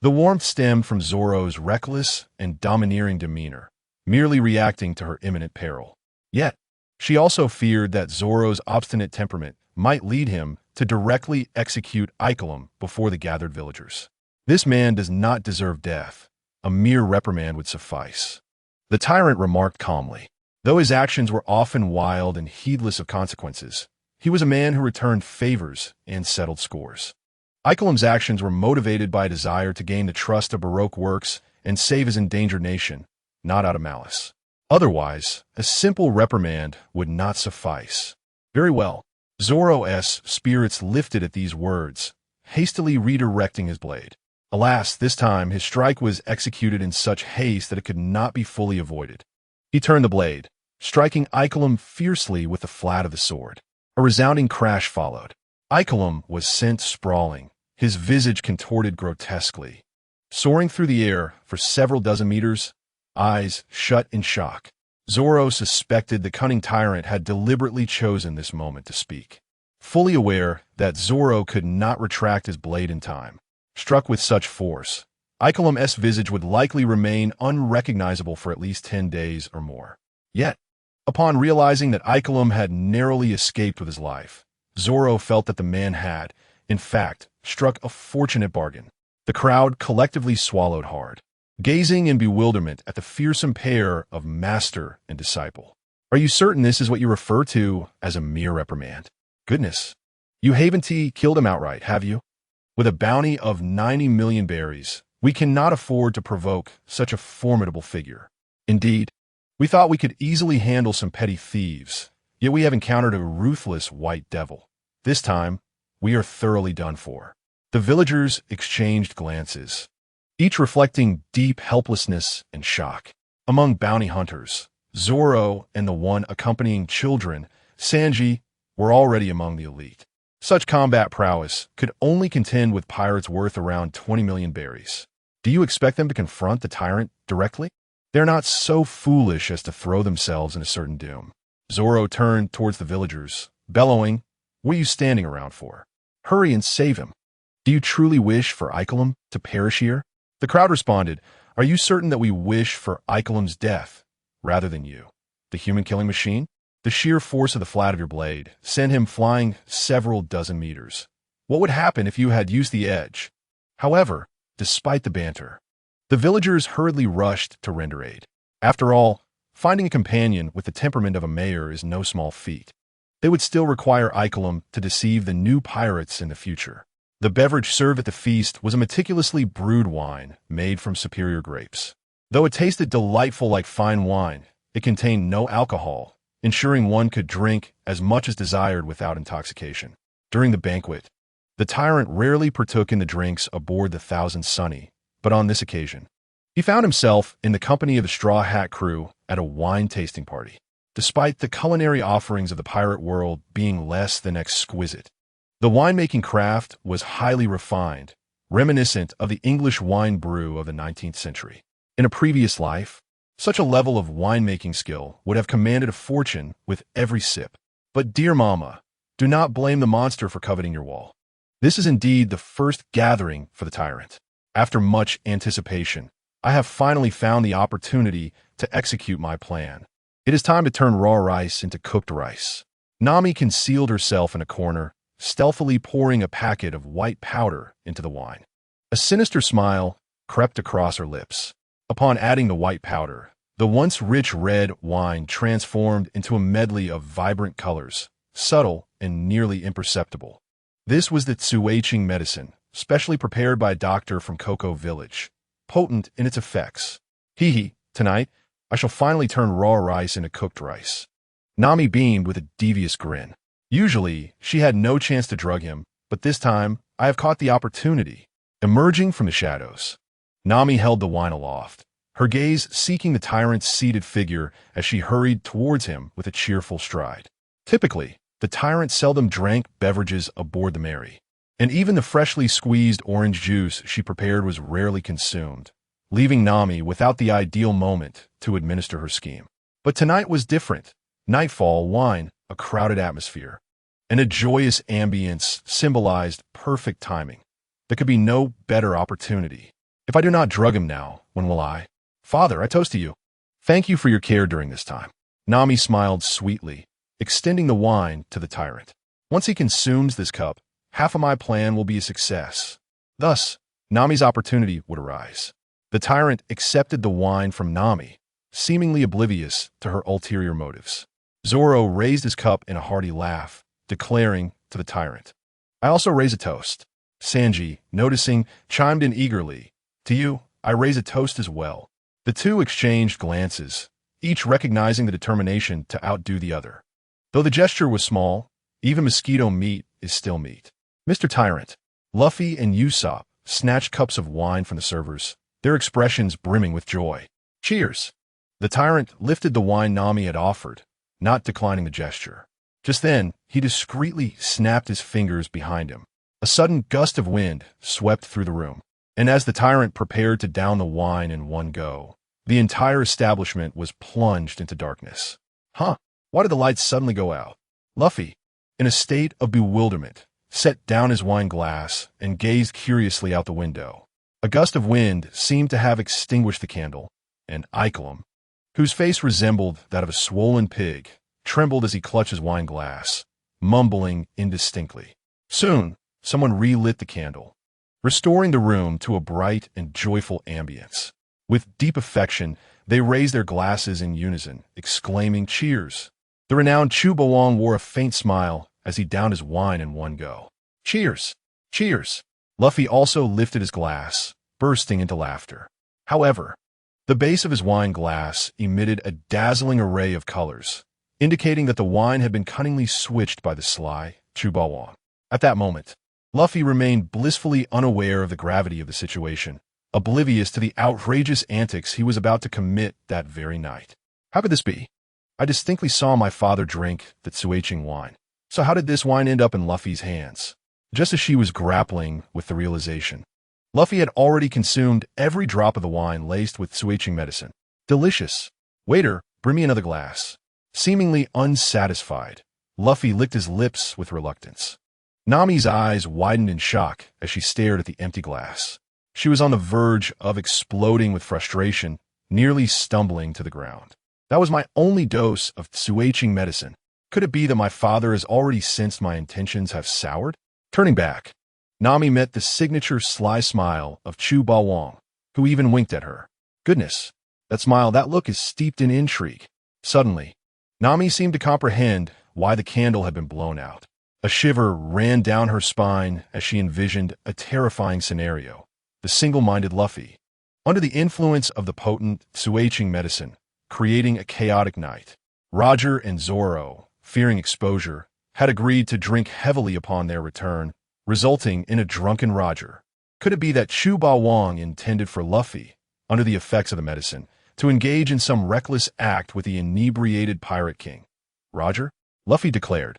The warmth stemmed from Zoro's reckless and domineering demeanor, merely reacting to her imminent peril. Yet, she also feared that Zoro's obstinate temperament might lead him to directly execute Ikelim before the gathered villagers. This man does not deserve death. A mere reprimand would suffice. The tyrant remarked calmly. Though his actions were often wild and heedless of consequences, he was a man who returned favors and settled scores. Ikelim's actions were motivated by a desire to gain the trust of Baroque works and save his endangered nation, not out of malice. Otherwise, a simple reprimand would not suffice. Very well. Zoro's spirits lifted at these words, hastily redirecting his blade. Alas, this time his strike was executed in such haste that it could not be fully avoided. He turned the blade, striking Ikelim fiercely with the flat of the sword. A resounding crash followed. Ikelim was sent sprawling, his visage contorted grotesquely. Soaring through the air for several dozen meters, eyes shut in shock, Zoro suspected the cunning tyrant had deliberately chosen this moment to speak. Fully aware that Zoro could not retract his blade in time, struck with such force, Ikelim's visage would likely remain unrecognizable for at least 10 days or more. Yet, upon realizing that Ikelim had narrowly escaped with his life, Zoro felt that the man had, in fact, struck a fortunate bargain. The crowd collectively swallowed hard, gazing in bewilderment at the fearsome pair of master and disciple. Are you certain this is what you refer to as a mere reprimand? Goodness, you haven't killed him outright, have you? With a bounty of 90 million berries, we cannot afford to provoke such a formidable figure. Indeed, we thought we could easily handle some petty thieves, yet we have encountered a ruthless white devil. This time, we are thoroughly done for. The villagers exchanged glances, each reflecting deep helplessness and shock. Among bounty hunters, Zoro and the one accompanying children, Sanji, were already among the elite. Such combat prowess could only contend with pirates worth around 20 million berries. Do you expect them to confront the tyrant directly? They're not so foolish as to throw themselves in a certain doom. Zoro turned towards the villagers, bellowing, "What are you standing around for? Hurry and save him. Do you truly wish for Ikelim to perish here?" The crowd responded, "Are you certain that we wish for Ikelim's death rather than you, the human-killing machine? The sheer force of the flat of your blade sent him flying several dozen meters. What would happen if you had used the edge?" However, despite the banter, the villagers hurriedly rushed to render aid. After all, finding a companion with the temperament of a mayor is no small feat. They would still require Ikelim to deceive the new pirates in the future. The beverage served at the feast was a meticulously brewed wine made from superior grapes. Though it tasted delightful like fine wine, it contained no alcohol, ensuring one could drink as much as desired without intoxication. During the banquet, the tyrant rarely partook in the drinks aboard the Thousand Sunny, but on this occasion, he found himself in the company of the Straw Hat crew at a wine tasting party. despite the culinary offerings of the pirate world being less than exquisite. The winemaking craft was highly refined, reminiscent of the English wine brew of the 19th century. In a previous life, such a level of winemaking skill would have commanded a fortune with every sip. But dear mama, do not blame the monster for coveting your wall. This is indeed the first gathering for the tyrant. After much anticipation, I have finally found the opportunity to execute my plan. It is time to turn raw rice into cooked rice. Nami concealed herself in a corner, stealthily pouring a packet of white powder into the wine. A sinister smile crept across her lips. Upon adding the white powder, the once rich red wine transformed into a medley of vibrant colors, subtle and nearly imperceptible. This was the Tsueching medicine, specially prepared by a doctor from Cocoa Village, potent in its effects. Tonight, I shall finally turn raw rice into cooked rice. Nami beamed with a devious grin. Usually, she had no chance to drug him, but this time, I have caught the opportunity. Emerging from the shadows, Nami held the wine aloft, her gaze seeking the tyrant's seated figure as she hurried towards him with a cheerful stride. Typically, the tyrant seldom drank beverages aboard the Mary, and even the freshly squeezed orange juice she prepared was rarely consumed, leaving Nami without the ideal moment to administer her scheme. But tonight was different. Nightfall, wine, a crowded atmosphere, and a joyous ambience symbolized perfect timing. There could be no better opportunity. If I do not drug him now, when will I? Father, I toast to you. Thank you for your care during this time. Nami smiled sweetly, extending the wine to the tyrant. Once he consumes this cup, half of my plan will be a success. Thus, Nami's opportunity would arise. The tyrant accepted the wine from Nami, seemingly oblivious to her ulterior motives. Zoro raised his cup in a hearty laugh, declaring to the tyrant, I also raise a toast. Sanji, noticing, chimed in eagerly. To you, I raise a toast as well. The two exchanged glances, each recognizing the determination to outdo the other. Though the gesture was small, even mosquito meat is still meat. Mr. Tyrant, Luffy and Usopp snatched cups of wine from the servers, their expressions brimming with joy. Cheers! The tyrant lifted the wine Nami had offered, not declining the gesture. Just then, he discreetly snapped his fingers behind him. A sudden gust of wind swept through the room, and as the tyrant prepared to down the wine in one go, the entire establishment was plunged into darkness. Why did the lights suddenly go out? Luffy, in a state of bewilderment, set down his wine glass and gazed curiously out the window. A gust of wind seemed to have extinguished the candle, and Ikelim, whose face resembled that of a swollen pig, trembled as he clutched his wine glass, mumbling indistinctly. Soon, someone relit the candle, restoring the room to a bright and joyful ambience. With deep affection, they raised their glasses in unison, exclaiming, Cheers! The renowned Chubawang wore a faint smile as he downed his wine in one go. Cheers! Cheers! Luffy also lifted his glass, bursting into laughter. However, the base of his wine glass emitted a dazzling array of colors, indicating that the wine had been cunningly switched by the sly Chubawang. At that moment, Luffy remained blissfully unaware of the gravity of the situation, oblivious to the outrageous antics he was about to commit that very night. How could this be? I distinctly saw my father drink the Tsueching wine. So how did this wine end up in Luffy's hands? Just as she was grappling with the realization, Luffy had already consumed every drop of the wine laced with Tsueching medicine. Delicious. Waiter, bring me another glass. Seemingly unsatisfied, Luffy licked his lips with reluctance. Nami's eyes widened in shock as she stared at the empty glass. She was on the verge of exploding with frustration, nearly stumbling to the ground. That was my only dose of Tsueching medicine. Could it be that my father has already sensed my intentions have soured? Turning back, Nami met the signature sly smile of Chubawang, who even winked at her. Goodness, that smile, that look is steeped in intrigue. Suddenly, Nami seemed to comprehend why the candle had been blown out. A shiver ran down her spine as she envisioned a terrifying scenario. The single-minded Luffy, under the influence of the potent Tsueching medicine, creating a chaotic night. Roger and Zoro, fearing exposure, had agreed to drink heavily upon their return, resulting in a drunken Roger. Could it be that Chubawang intended for Luffy, under the effects of the medicine, to engage in some reckless act with the inebriated Pirate King. Roger, Luffy declared,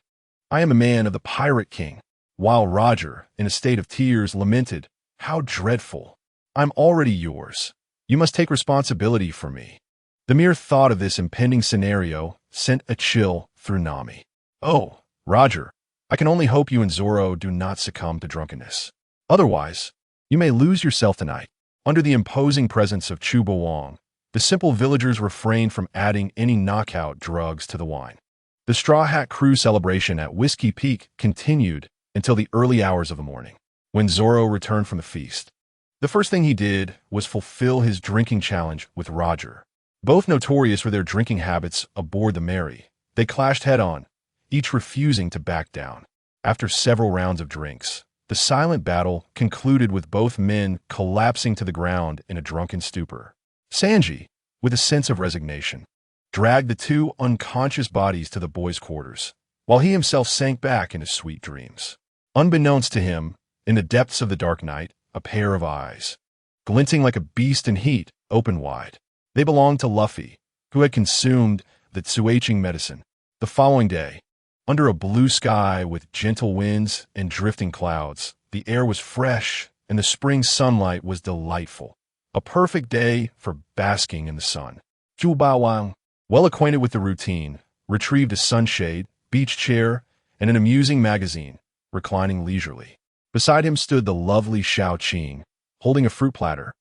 I am a man of the Pirate King, while Roger, in a state of tears, lamented, how dreadful. I'm already yours. You must take responsibility for me. The mere thought of this impending scenario sent a chill through Nami. Oh, Roger, I can only hope you and Zoro do not succumb to drunkenness. Otherwise, you may lose yourself tonight. Under the imposing presence of Chuba Wong, the simple villagers refrained from adding any knockout drugs to the wine. The Straw Hat Crew celebration at Whiskey Peak continued until the early hours of the morning. When Zoro returned from the feast, the first thing he did was fulfill his drinking challenge with Roger. Both notorious for their drinking habits aboard the Mary, they clashed head-on, each refusing to back down. After several rounds of drinks, the silent battle concluded with both men collapsing to the ground in a drunken stupor. Sanji, with a sense of resignation, dragged the two unconscious bodies to the boys' quarters, while he himself sank back into sweet dreams. Unbeknownst to him, in the depths of the dark night, a pair of eyes, glinting like a beast in heat, opened wide. They belonged to Luffy, who had consumed the Tsueching medicine. The following day, under a blue sky with gentle winds and drifting clouds, the air was fresh and the spring sunlight was delightful. A perfect day for basking in the sun. Zhu Baowang, well acquainted with the routine, retrieved a sunshade, beach chair, and an amusing magazine, reclining leisurely. Beside him stood the lovely Xiao Qing, holding a fruit platter,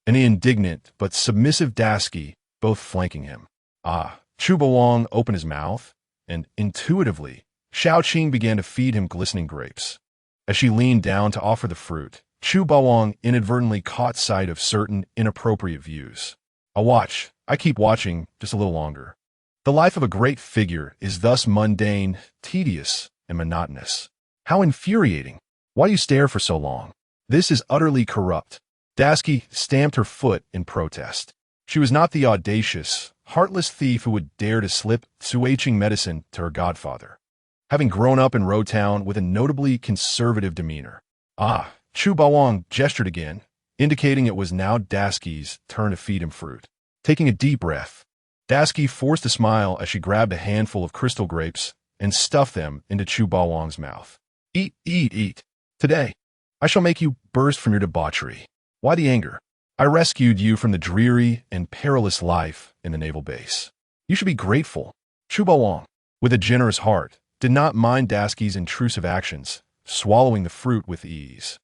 and the indignant but submissive Dasky, both flanking him. Chuba Wong opened his mouth, and intuitively, Xiao Qing began to feed him glistening grapes. As she leaned down to offer the fruit, Chuba Wong inadvertently caught sight of certain inappropriate views. I keep watching just a little longer. The life of a great figure is thus mundane, tedious, and monotonous. How infuriating! Why do you stare for so long? This is utterly corrupt. Dasky stamped her foot in protest. She was not the audacious, heartless thief who would dare to slip Tsueching medicine to her godfather, having grown up in Rotown with a notably conservative demeanor. Chu Bawang gestured again, indicating it was now Dasky's turn to feed him fruit. Taking a deep breath, Dasky forced a smile as she grabbed a handful of crystal grapes and stuffed them into Chu Bawang's mouth. Eat, eat, eat. Today, I shall make you burst from your debauchery. Why the anger? I rescued you from the dreary and perilous life in the naval base. You should be grateful. Chu Bawang, with a generous heart, did not mind Dasky's intrusive actions, swallowing the fruit with ease.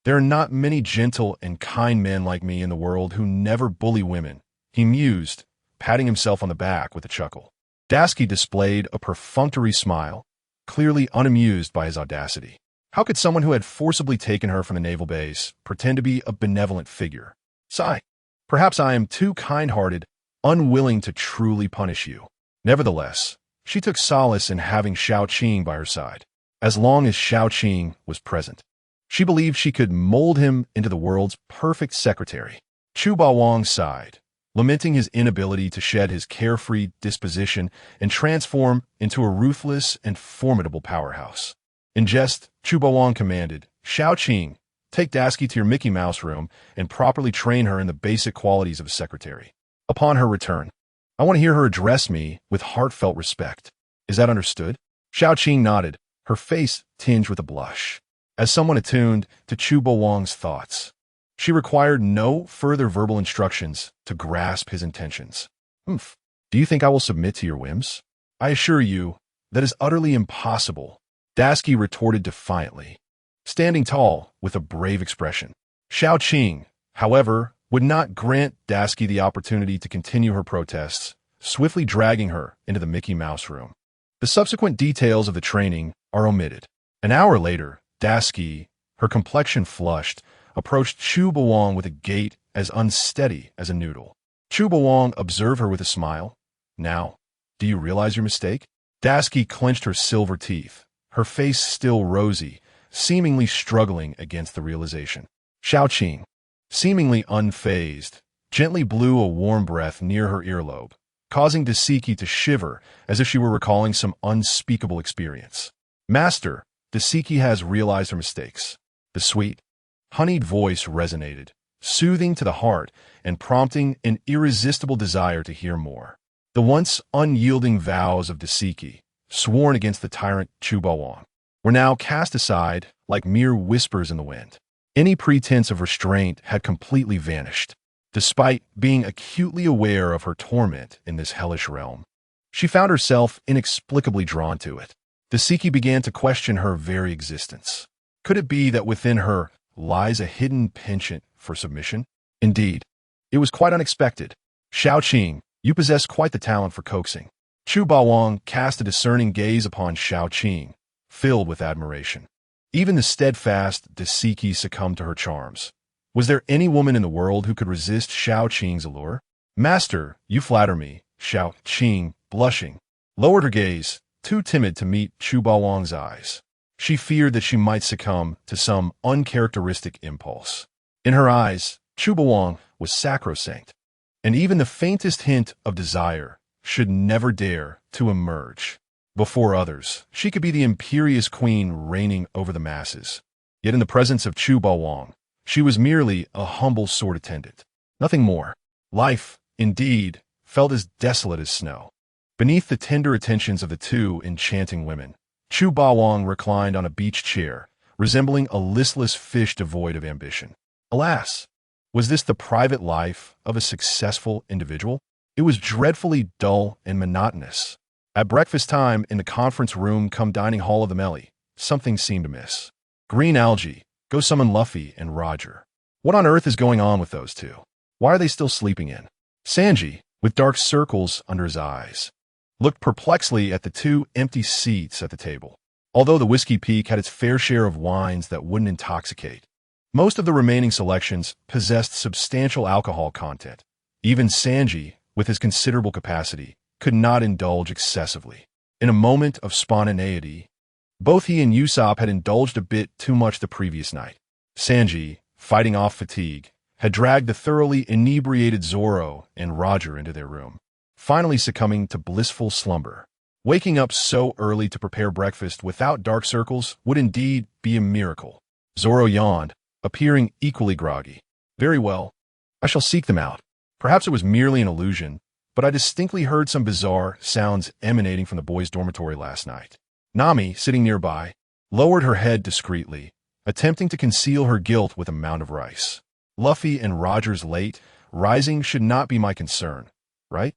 There are not many gentle and kind men like me in the world who never bully women, he mused, patting himself on the back with a chuckle. Dasky displayed a perfunctory smile, clearly unamused by his audacity. How could someone who had forcibly taken her from the naval base pretend to be a benevolent figure? Sigh, perhaps I am too kind-hearted, unwilling to truly punish you. Nevertheless, she took solace in having Xiao Qing by her side. As long as Xiao Qing was present, she believed she could mold him into the world's perfect secretary. Chu Bawang sighed, lamenting his inability to shed his carefree disposition and transform into a ruthless and formidable powerhouse. In jest, Chu Bawang commanded, Xiao Qing, take Dasky to your Mickey Mouse room and properly train her in the basic qualities of a secretary. Upon her return, I want to hear her address me with heartfelt respect. Is that understood? Xiao Qing nodded, her face tinged with a blush. As someone attuned to Chu Bawang's thoughts, she required no further verbal instructions to grasp his intentions. Do you think I will submit to your whims? I assure you, that is utterly impossible, Dasky retorted defiantly, standing tall with a brave expression. Xiao Qing, however, would not grant Dasky the opportunity to continue her protests, swiftly dragging her into the Mickey Mouse room. The subsequent details of the training are omitted. An hour later, Dasky, her complexion flushed, approached Chu Bawang with a gait as unsteady as a noodle. Chu Bawang observed her with a smile. Now, do you realize your mistake? Dasky clenched her silver teeth, her face still rosy, seemingly struggling against the realization. Xiao Qing, seemingly unfazed, gently blew a warm breath near her earlobe, causing Dasiki to shiver as if she were recalling some unspeakable experience. Master, Dasiki has realized her mistakes. The sweet, honeyed voice resonated, soothing to the heart and prompting an irresistible desire to hear more. The once unyielding vows of Dasiki, sworn against the tyrant Chubawang, were now cast aside like mere whispers in the wind. Any pretense of restraint had completely vanished, despite being acutely aware of her torment in this hellish realm. She found herself inexplicably drawn to it. Dasiki began to question her very existence. Could it be that within her lies a hidden penchant for submission? Indeed, it was quite unexpected. Xiaoqing, you possess quite the talent for coaxing. Chu Bawang cast a discerning gaze upon Xiaoqing, filled with admiration. Even the steadfast Dasiki succumbed to her charms. Was there any woman in the world who could resist Xiaoqing's allure? Master, you flatter me, Xiaoqing, blushing, lowered her gaze, too timid to meet Chu Bawang's eyes. She feared that she might succumb to some uncharacteristic impulse. In her eyes, Chu Bawang was sacrosanct, and even the faintest hint of desire should never dare to emerge. Before others, she could be the imperious queen reigning over the masses. Yet in the presence of Chu Bawang, she was merely a humble sword attendant. Nothing more. Life, indeed, felt as desolate as snow. Beneath the tender attentions of the two enchanting women, Chu Bawang reclined on a beach chair, resembling a listless fish devoid of ambition. Alas, was this the private life of a successful individual? It was dreadfully dull and monotonous. At breakfast time in the conference room come dining hall of the Melly, something seemed amiss. Green algae, go summon Luffy and Roger. What on earth is going on with those two? Why are they still sleeping in? Sanji, with dark circles under his eyes, looked perplexedly at the two empty seats at the table. Although the Whiskey Peak had its fair share of wines that wouldn't intoxicate, most of the remaining selections possessed substantial alcohol content. Even Sanji, with his considerable capacity, could not indulge excessively. In a moment of spontaneity, both he and Usopp had indulged a bit too much the previous night. Sanji, fighting off fatigue, had dragged the thoroughly inebriated Zoro and Roger into their room, finally succumbing to blissful slumber. Waking up so early to prepare breakfast without dark circles would indeed be a miracle. Zoro yawned, appearing equally groggy. Very well, I shall seek them out. Perhaps it was merely an illusion, but I distinctly heard some bizarre sounds emanating from the boys' dormitory last night. Nami, sitting nearby, lowered her head discreetly, attempting to conceal her guilt with a mound of rice. Luffy and Roger's late rising should not be my concern, right?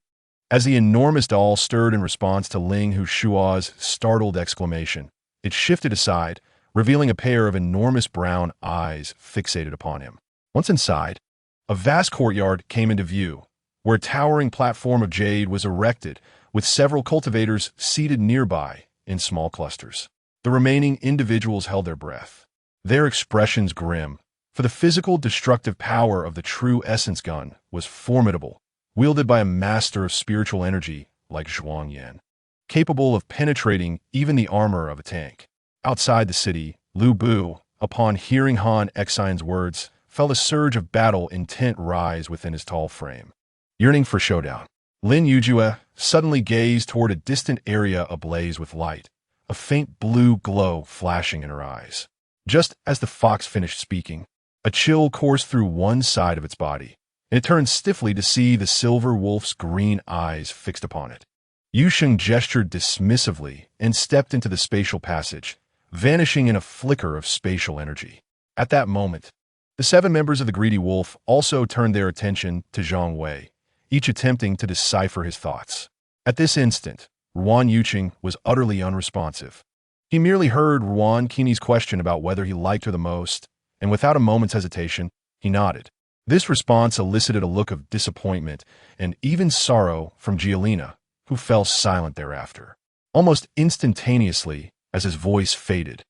As the enormous doll stirred in response to Ling Hushua's startled exclamation, it shifted aside, revealing a pair of enormous brown eyes fixated upon him. Once inside, a vast courtyard came into view, where a towering platform of jade was erected, with several cultivators seated nearby in small clusters. The remaining individuals held their breath, their expressions grim, for the physical destructive power of the true essence gun was formidable, wielded by a master of spiritual energy like Zhuang Yan, capable of penetrating even the armor of a tank. Outside the city, Lu Bu, upon hearing Han Xian's words, felt a surge of battle intent rise within his tall frame. Yearning for showdown, Lin Yujue suddenly gazed toward a distant area ablaze with light, a faint blue glow flashing in her eyes. Just as the fox finished speaking, a chill coursed through one side of its body, and it turned stiffly to see the silver wolf's green eyes fixed upon it. Yu Sheng gestured dismissively and stepped into the spatial passage, vanishing in a flicker of spatial energy. At that moment, the 7 members of the Greedy Wolf also turned their attention to Zhang Wei, each attempting to decipher his thoughts. At this instant, Ruan Yuqing was utterly unresponsive. He merely heard Ruan Qing's question about whether he liked her the most, and without a moment's hesitation, he nodded. This response elicited a look of disappointment and even sorrow from Giolina, who fell silent thereafter. Almost instantaneously, as his voice faded,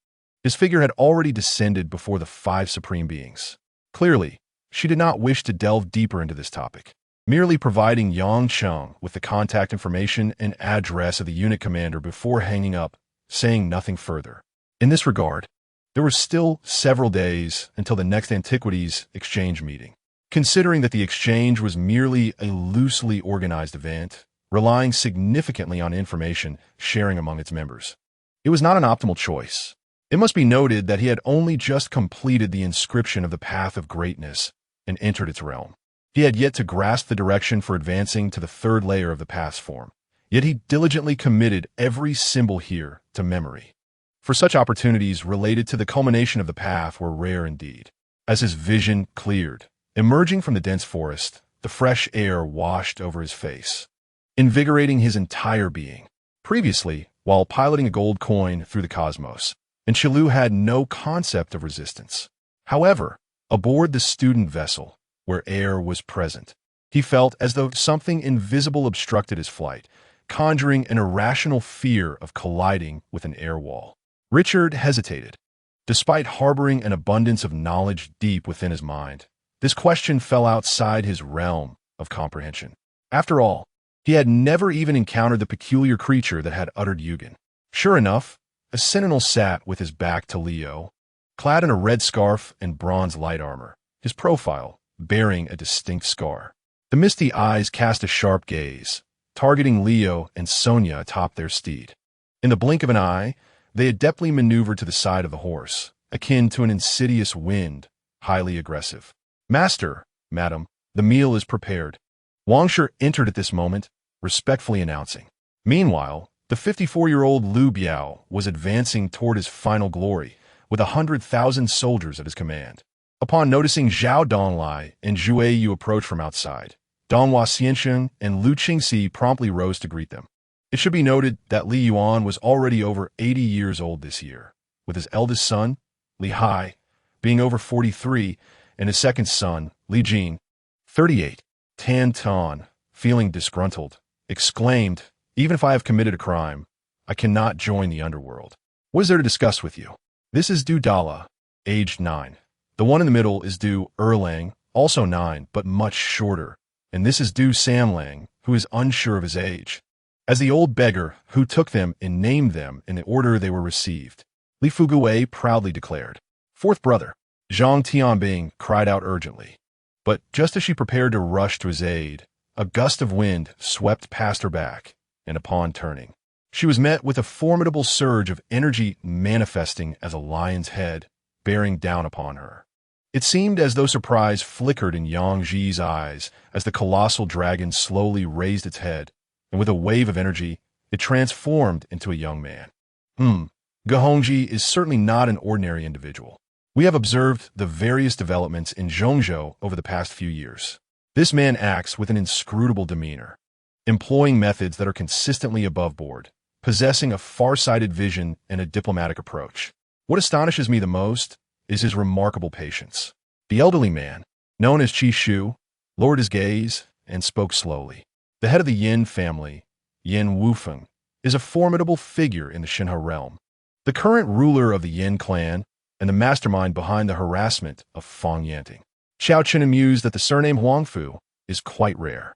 his figure had already descended before the 5 supreme beings. Clearly, she did not wish to delve deeper into this topic, merely providing Yang Cheng with the contact information and address of the unit commander before hanging up, saying nothing further. In this regard, there were still several days until the next Antiquities Exchange meeting. Considering that the exchange was merely a loosely organized event, relying significantly on information sharing among its members, it was not an optimal choice. It must be noted that he had only just completed the inscription of the Path of Greatness and entered its realm. He had yet to grasp the direction for advancing to the third layer of the past form, yet he diligently committed every symbol here to memory. For such opportunities related to the culmination of the path were rare indeed. As his vision cleared, emerging from the dense forest, the fresh air washed over his face, invigorating his entire being. Previously, while piloting a gold coin through the cosmos, Enchilu had no concept of resistance. However, aboard the student vessel, where air was present, he felt as though something invisible obstructed his flight, conjuring an irrational fear of colliding with an air wall. Richard hesitated. Despite harboring an abundance of knowledge deep within his mind, this question fell outside his realm of comprehension. After all, he had never even encountered the peculiar creature that had uttered Yugen. Sure enough, a sentinel sat with his back to Leo, clad in a red scarf and bronze light armor, his profile bearing a distinct scar. The misty eyes cast a sharp gaze, targeting Leo and Sonia atop their steed. In the blink of an eye, they adeptly maneuvered to the side of the horse, akin to an insidious wind, highly aggressive. "Master, madam, the meal is prepared." Wangsher entered at this moment, respectfully announcing. Meanwhile, the 54-year-old Liu Biao was advancing toward his final glory, with 100,000 soldiers at his command. Upon noticing Zhao Donglai and Zhu Yu approach from outside, Donghua Xiansheng and Lu Qingxi promptly rose to greet them. It should be noted that Li Yuan was already over 80 years old this year, with his eldest son, Li Hai, being over 43, and his second son, Li Jing, 38. Tan Tan, feeling disgruntled, exclaimed, "Even if I have committed a crime, I cannot join the underworld. What is there to discuss with you?" "This is Du Dala, aged 9. The one in the middle is Du Erlang, also 9, but much shorter. And this is Du Samlang, who is unsure of his age." As the old beggar who took them and named them in the order they were received, Li Fuguwei proudly declared. "Fourth brother." Zhang Tianbing cried out urgently. But just as she prepared to rush to his aid, a gust of wind swept past her back, and upon turning, she was met with a formidable surge of energy manifesting as a lion's head, bearing down upon her. It seemed as though surprise flickered in Yang Ji's eyes as the colossal dragon slowly raised its head, and with a wave of energy, it transformed into a young man. Gehongji is certainly not an ordinary individual. We have observed the various developments in Zhongzhou over the past few years. This man acts with an inscrutable demeanor, employing methods that are consistently above board, possessing a far-sighted vision and a diplomatic approach. What astonishes me the most is his remarkable patience. The elderly man, known as Qi Shu, lowered his gaze and spoke slowly. The head of the Yin family, Yin Wufeng, is a formidable figure in the Xinhe realm. The current ruler of the Yin clan and the mastermind behind the harassment of Fang Yanting. Xiao Qin mused that the surname Huangfu is quite rare.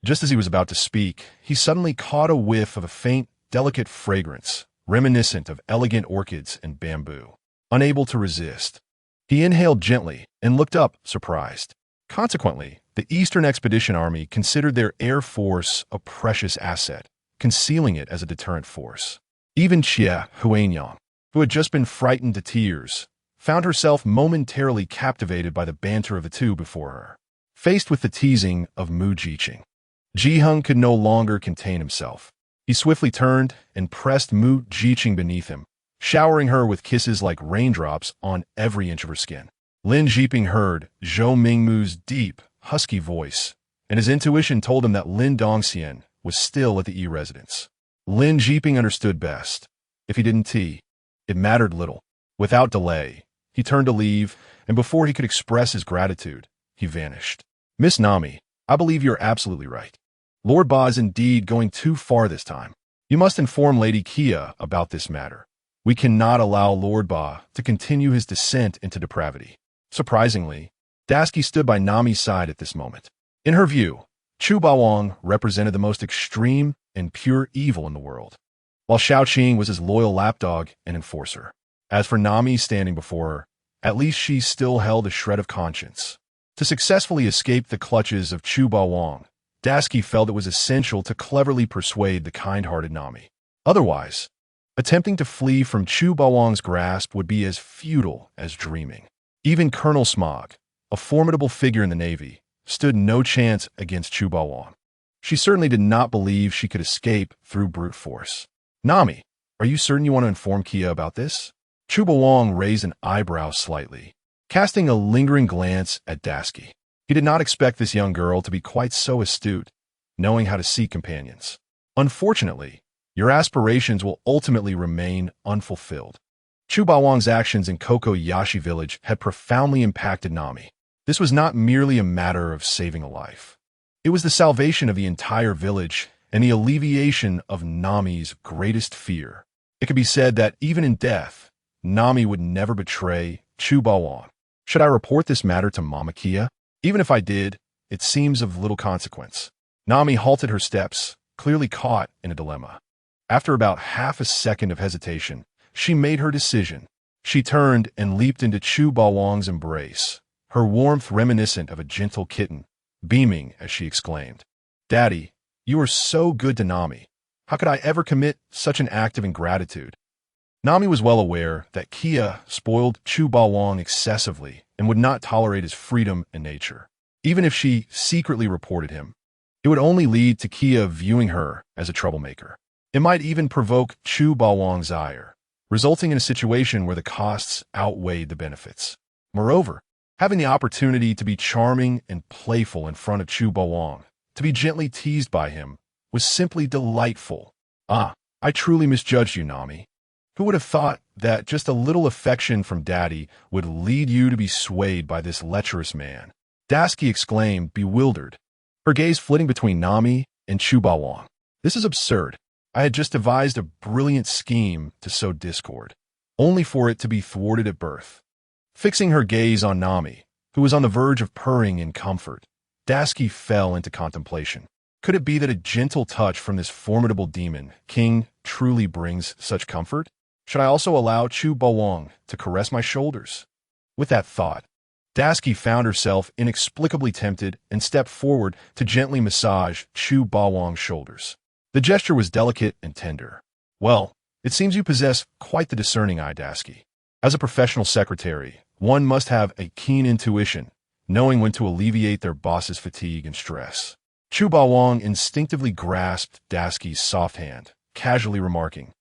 Just as he was about to speak, he suddenly caught a whiff of a faint, delicate fragrance, reminiscent of elegant orchids and bamboo. Unable to resist, he inhaled gently and looked up, surprised. Consequently, the Eastern Expedition Army considered their air force a precious asset, concealing it as a deterrent force. Even Xie Huanyang, who had just been frightened to tears, found herself momentarily captivated by the banter of the two before her. Faced with the teasing of Mu Jiqing, Jiheng could no longer contain himself. He swiftly turned and pressed Mu Jiqing beneath him, showering her with kisses like raindrops on every inch of her skin. Lin Jiping heard Zhou Mingmu's deep, husky voice, and his intuition told him that Lin Dongxian was still at the E-residence. Lin Jiping understood best. If he didn't tea, it mattered little. Without delay, he turned to leave, and before he could express his gratitude, he vanished. "Miss Nami, I believe you're absolutely right. Lord Ba is indeed going too far this time. You must inform Lady Kia about this matter. We cannot allow Lord Ba to continue his descent into depravity." Surprisingly, Dasky stood by Nami's side at this moment. In her view, Chu Bawang represented the most extreme and pure evil in the world, while Xiao Qing was his loyal lapdog and enforcer. As for Nami standing before her, at least she still held a shred of conscience. To successfully escape the clutches of Chu Bawang, Dasky felt it was essential to cleverly persuade the kind-hearted Nami. Otherwise, attempting to flee from Chu Bawang's grasp would be as futile as dreaming. Even Colonel Smog, a formidable figure in the Navy, stood no chance against Chu Baowang. She certainly did not believe she could escape through brute force. Nami, are you certain you want to inform Kia about this? Chu Baowang raised an eyebrow slightly, casting a lingering glance at Dasky. He did not expect this young girl to be quite so astute, knowing how to seek companions. Unfortunately, your aspirations will ultimately remain unfulfilled. Chu Baowang's actions in Kokoyashi village had profoundly impacted Nami. This was not merely a matter of saving a life. It was the salvation of the entire village and the alleviation of Nami's greatest fear. It could be said that even in death, Nami would never betray Chu Baowang. Should I report this matter to Mama Kia? Even if I did, it seems of little consequence. Nami halted her steps, clearly caught in a dilemma. After about half a second of hesitation, she made her decision. She turned and leaped into Chu Baowang's embrace, her warmth reminiscent of a gentle kitten, beaming as she exclaimed, "Daddy, you are so good to Nami. How could I ever commit such an act of ingratitude?" Nami was well aware that Kia spoiled Chu Baowang excessively and would not tolerate his freedom and nature. Even if she secretly reported him, it would only lead to Kia viewing her as a troublemaker. It might even provoke Chu Baowang's ire, resulting in a situation where the costs outweighed the benefits. Moreover, having the opportunity to be charming and playful in front of Chu Baowang, to be gently teased by him, was simply delightful. I truly misjudged you, Nami. Who would have thought that just a little affection from Daddy would lead you to be swayed by this lecherous man? Dasky exclaimed, bewildered, her gaze flitting between Nami and Chu Baowang. This is absurd. I had just devised a brilliant scheme to sow discord, only for it to be thwarted at birth. Fixing her gaze on Nami, who was on the verge of purring in comfort, Dasky fell into contemplation. Could it be that a gentle touch from this formidable demon king truly brings such comfort? Should I also allow Chu Baowang to caress my shoulders? With that thought, Dasky found herself inexplicably tempted and stepped forward to gently massage Chu Baowang's shoulders. The gesture was delicate and tender. Well, it seems you possess quite the discerning eye, Dasky. As a professional secretary, one must have a keen intuition, knowing when to alleviate their boss's fatigue and stress. Chu Baowang instinctively grasped Dasky's soft hand, casually remarking,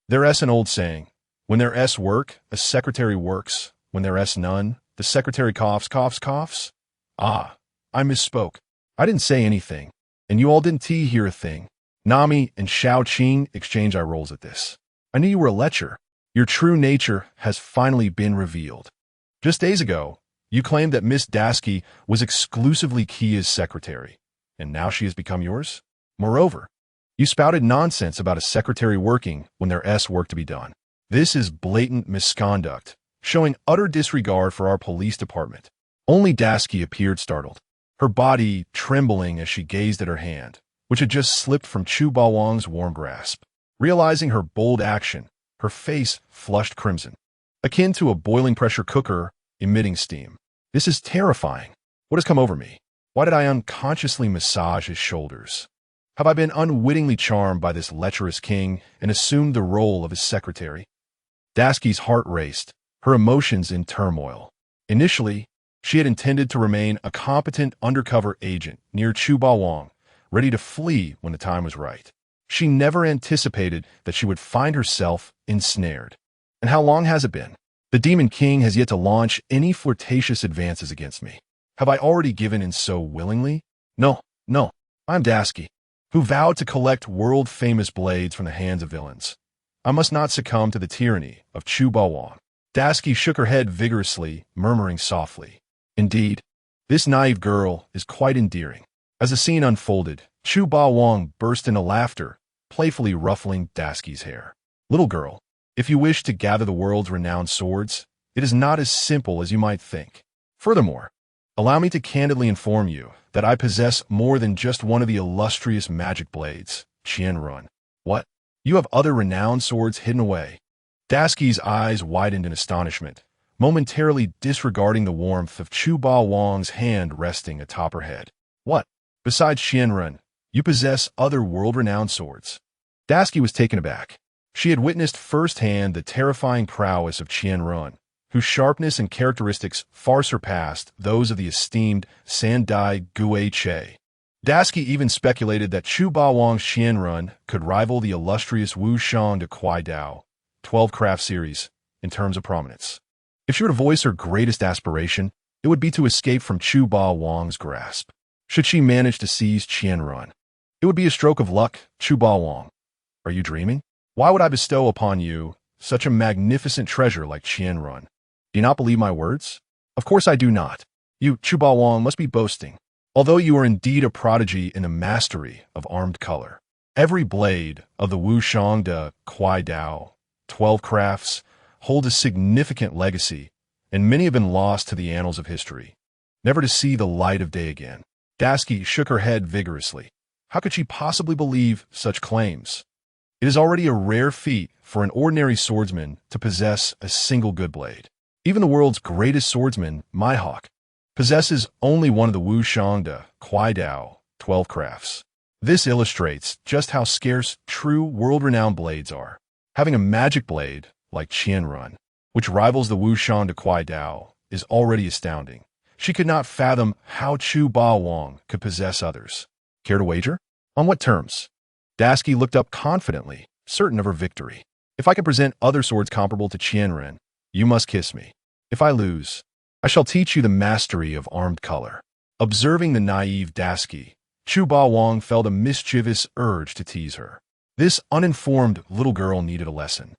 "There's an old saying, when their S work, a secretary works. When their S none, the secretary coughs, coughs, coughs." I misspoke. I didn't say anything, and you all didn't hear a thing. Nami and Xiao Qing exchange eye rolls at this. I knew you were a lecher. Your true nature has finally been revealed. Just days ago, you claimed that Miss Dasky was exclusively Kia's secretary, and now she has become yours? Moreover, you spouted nonsense about a secretary working when their S work to be done. This is blatant misconduct, showing utter disregard for our police department. Only Dasky appeared startled, her body trembling as she gazed at her hand, which had just slipped from Chu Baowang's warm grasp. Realizing her bold action, her face flushed crimson, akin to a boiling pressure cooker emitting steam. This is terrifying. What has come over me? Why did I unconsciously massage his shoulders? Have I been unwittingly charmed by this lecherous king and assumed the role of his secretary? Dasky's heart raced, her emotions in turmoil. Initially, she had intended to remain a competent undercover agent near Chu Baowang, ready to flee when the time was right. She never anticipated that she would find herself ensnared. And how long has it been? The Demon King has yet to launch any flirtatious advances against me. Have I already given in so willingly? No, I'm Dasky, who vowed to collect world-famous blades from the hands of villains. I must not succumb to the tyranny of Chu Baowang. Dasky shook her head vigorously, murmuring softly, "Indeed, this naive girl is quite endearing." As the scene unfolded, Chu Baowang burst into laughter, playfully ruffling Dasky's hair. "Little girl, if you wish to gather the world's renowned swords, it is not as simple as you might think. Furthermore, allow me to candidly inform you that I possess more than just one of the illustrious magic blades, Qianrun." "What? You have other renowned swords hidden away?" Dasky's eyes widened in astonishment, momentarily disregarding the warmth of Chu Baowang's hand resting atop her head. "What? Besides Qianrun, you possess other world-renowned swords?" Dasky was taken aback. She had witnessed firsthand the terrifying prowess of Qianrun, whose sharpness and characteristics far surpassed those of the esteemed Sandai Gui Che. Dasky even speculated that Chu Ba Wang's Qianrun could rival the illustrious Wu Shang de Kuai Dao 12 craft series in terms of prominence. If she were to voice her greatest aspiration, it would be to escape from Chu Ba Wang's grasp. Should she manage to seize Qianrun, it would be a stroke of luck. Chu Ba Wang, are you dreaming? Why would I bestow upon you such a magnificent treasure like Qianrun? Do you not believe my words? Of course I do not. You, Chu Ba Wang, must be boasting. Although you are indeed a prodigy in the mastery of armed color, every blade of the Wu Shang de Kuai Dao 12 crafts hold a significant legacy, and many have been lost to the annals of history, never to see the light of day again. Dasky shook her head vigorously. How could she possibly believe such claims? It is already a rare feat for an ordinary swordsman to possess a single good blade. Even the world's greatest swordsman, Mihawk, possesses only one of the Wu Shang de Kuai Dao 12 crafts. This illustrates just how scarce true world-renowned blades are. Having a magic blade like Qianrun, which rivals the Wu Shang de Kuai Dao, is already astounding. She could not fathom how Chu Ba Wang could possess others. Care to wager? On what terms? Dasky looked up confidently, certain of her victory. If I can present other swords comparable to Qianrun, you must kiss me. If I lose, I shall teach you the mastery of armed color. Observing the naive Dasky, Chu Ba Wang felt a mischievous urge to tease her. This uninformed little girl needed a lesson.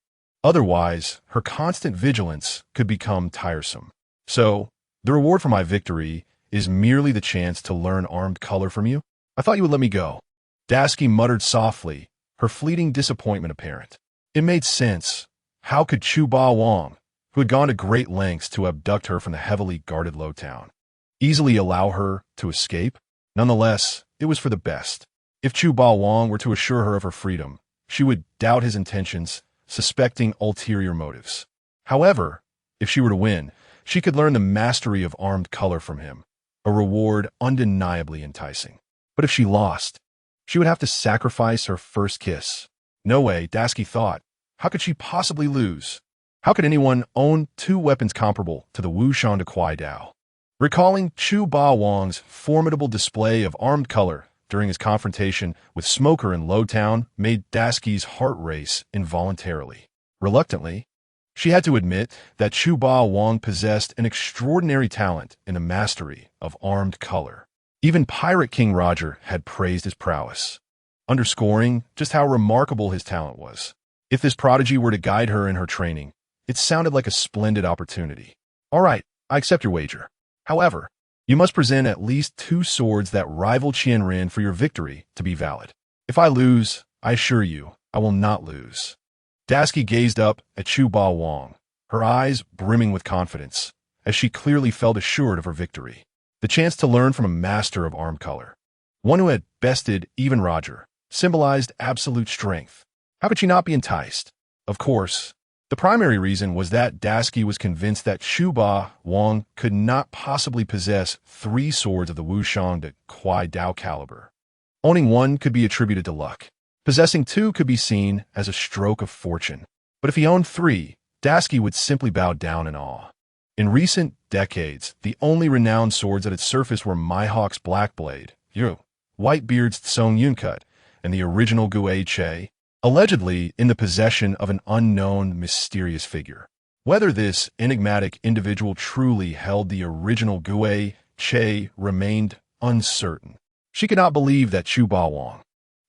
Otherwise, her constant vigilance could become tiresome. So, the reward for my victory is merely the chance to learn armed color from you? I thought you would let me go. Dasky muttered softly, her fleeting disappointment apparent. It made sense. How could Chu Ba Wang, who had gone to great lengths to abduct her from the heavily guarded Lo Town, easily allow her to escape? Nonetheless, it was for the best. If Chu Ba Wang were to assure her of her freedom, she would doubt his intentions, suspecting ulterior motives. However, if she were to win, she could learn the mastery of armed color from him, a reward undeniably enticing. But if she lost, she would have to sacrifice her first kiss. No way, Dasky thought. How could she possibly lose? How could anyone own two weapons comparable to the Wu Shang de Kuai Dao? Recalling Chu Ba Wang's formidable display of armed color during his confrontation with Smoker in Lo Town made Dasky's heart race involuntarily. Reluctantly, she had to admit that Chu Ba Wang possessed an extraordinary talent in the mastery of armed color. Even Pirate King Roger had praised his prowess, underscoring just how remarkable his talent was. If this prodigy were to guide her in her training, it sounded like a splendid opportunity. All right, I accept your wager. However, you must present at least 2 swords that rival Qianrun for your victory to be valid. If I lose, I assure you, I will not lose. Dasky gazed up at Chu Ba Wang, her eyes brimming with confidence, as she clearly felt assured of her victory. The chance to learn from a master of armed color, one who had bested even Roger, symbolized absolute strength. How could she not be enticed? Of course, the primary reason was that Dasky was convinced that Chu Ba Wang could not possibly possess 3 swords of the Wu Shang de Kuai Dao caliber. Owning one could be attributed to luck. Possessing 2 could be seen as a stroke of fortune. But if he owned 3, Dasky would simply bow down in awe. In recent decades, the only renowned swords that had surfaced were Mihawk's Black Blade, Whitebeard's Tsong Yuncut, and the original Gui Che, allegedly in the possession of an unknown, mysterious figure. Whether this enigmatic individual truly held the original Gui Che remained uncertain. She could not believe that Chu Ba Wang,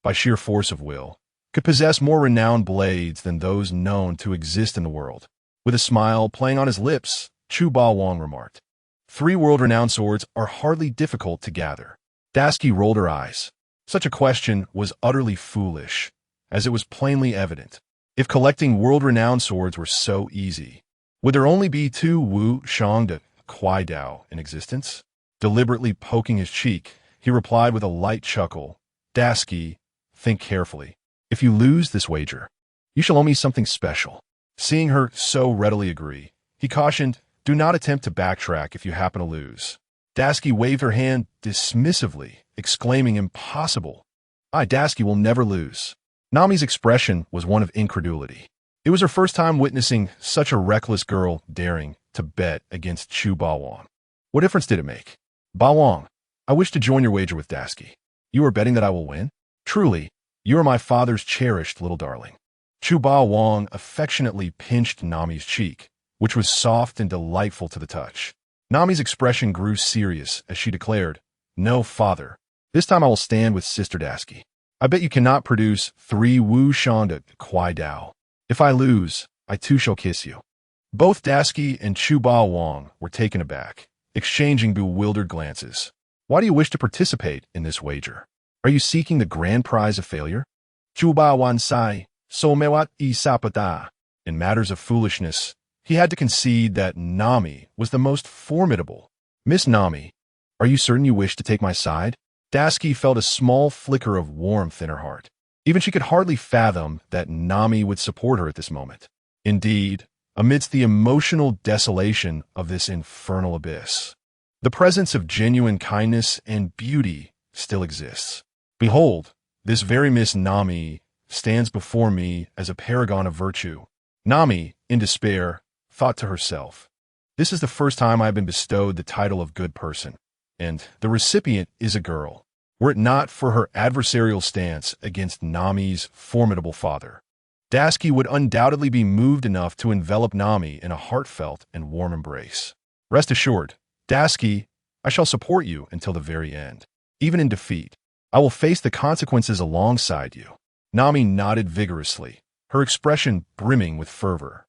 by sheer force of will, could possess more renowned blades than those known to exist in the world. With a smile playing on his lips, Chu Ba Wang remarked, 3 world-renowned swords are hardly difficult to gather. Dasky rolled her eyes. Such a question was utterly foolish, as it was plainly evident. If collecting world-renowned swords were so easy, would there only be 2 Wu Shang de Kuai Dao in existence? Deliberately poking his cheek, he replied with a light chuckle, Dasky, think carefully. If you lose this wager, you shall owe me something special. Seeing her so readily agree, he cautioned, do not attempt to backtrack if you happen to lose. Dasky waved her hand dismissively, exclaiming, impossible. Dasky will never lose. Nami's expression was one of incredulity. It was her first time witnessing such a reckless girl daring to bet against Chu Bawang. What difference did it make? Bawang, I wish to join your wager with Dasky. You are betting that I will win? Truly, you are my father's cherished little darling. Chu Bawang affectionately pinched Nami's cheek, which was soft and delightful to the touch. Nami's expression grew serious as she declared, "No, father. This time I will stand with Sister Dasky. I bet you cannot produce 3 Wu Shanda Kwai Dao. If I lose, I too shall kiss you." Both Dasky and Chu Bawang were taken aback, exchanging bewildered glances. Why do you wish to participate in this wager? Are you seeking the grand prize of failure? Chu Bawang sai, so mewat I sapata. In matters of foolishness, he had to concede that Nami was the most formidable. Miss Nami, are you certain you wish to take my side? Dasky felt a small flicker of warmth in her heart. Even she could hardly fathom that Nami would support her at this moment. Indeed, amidst the emotional desolation of this infernal abyss, the presence of genuine kindness and beauty still exists. Behold, this very Miss Nami stands before me as a paragon of virtue. Nami, in despair, thought to herself, "This is the first time I have been bestowed the title of good person, and the recipient is a girl. Were it not for her adversarial stance against Nami's formidable father, Dasky would undoubtedly be moved enough to envelop Nami in a heartfelt and warm embrace. Rest assured, Dasky, I shall support you until the very end. Even in defeat, I will face the consequences alongside you." Nami nodded vigorously, her expression brimming with fervor.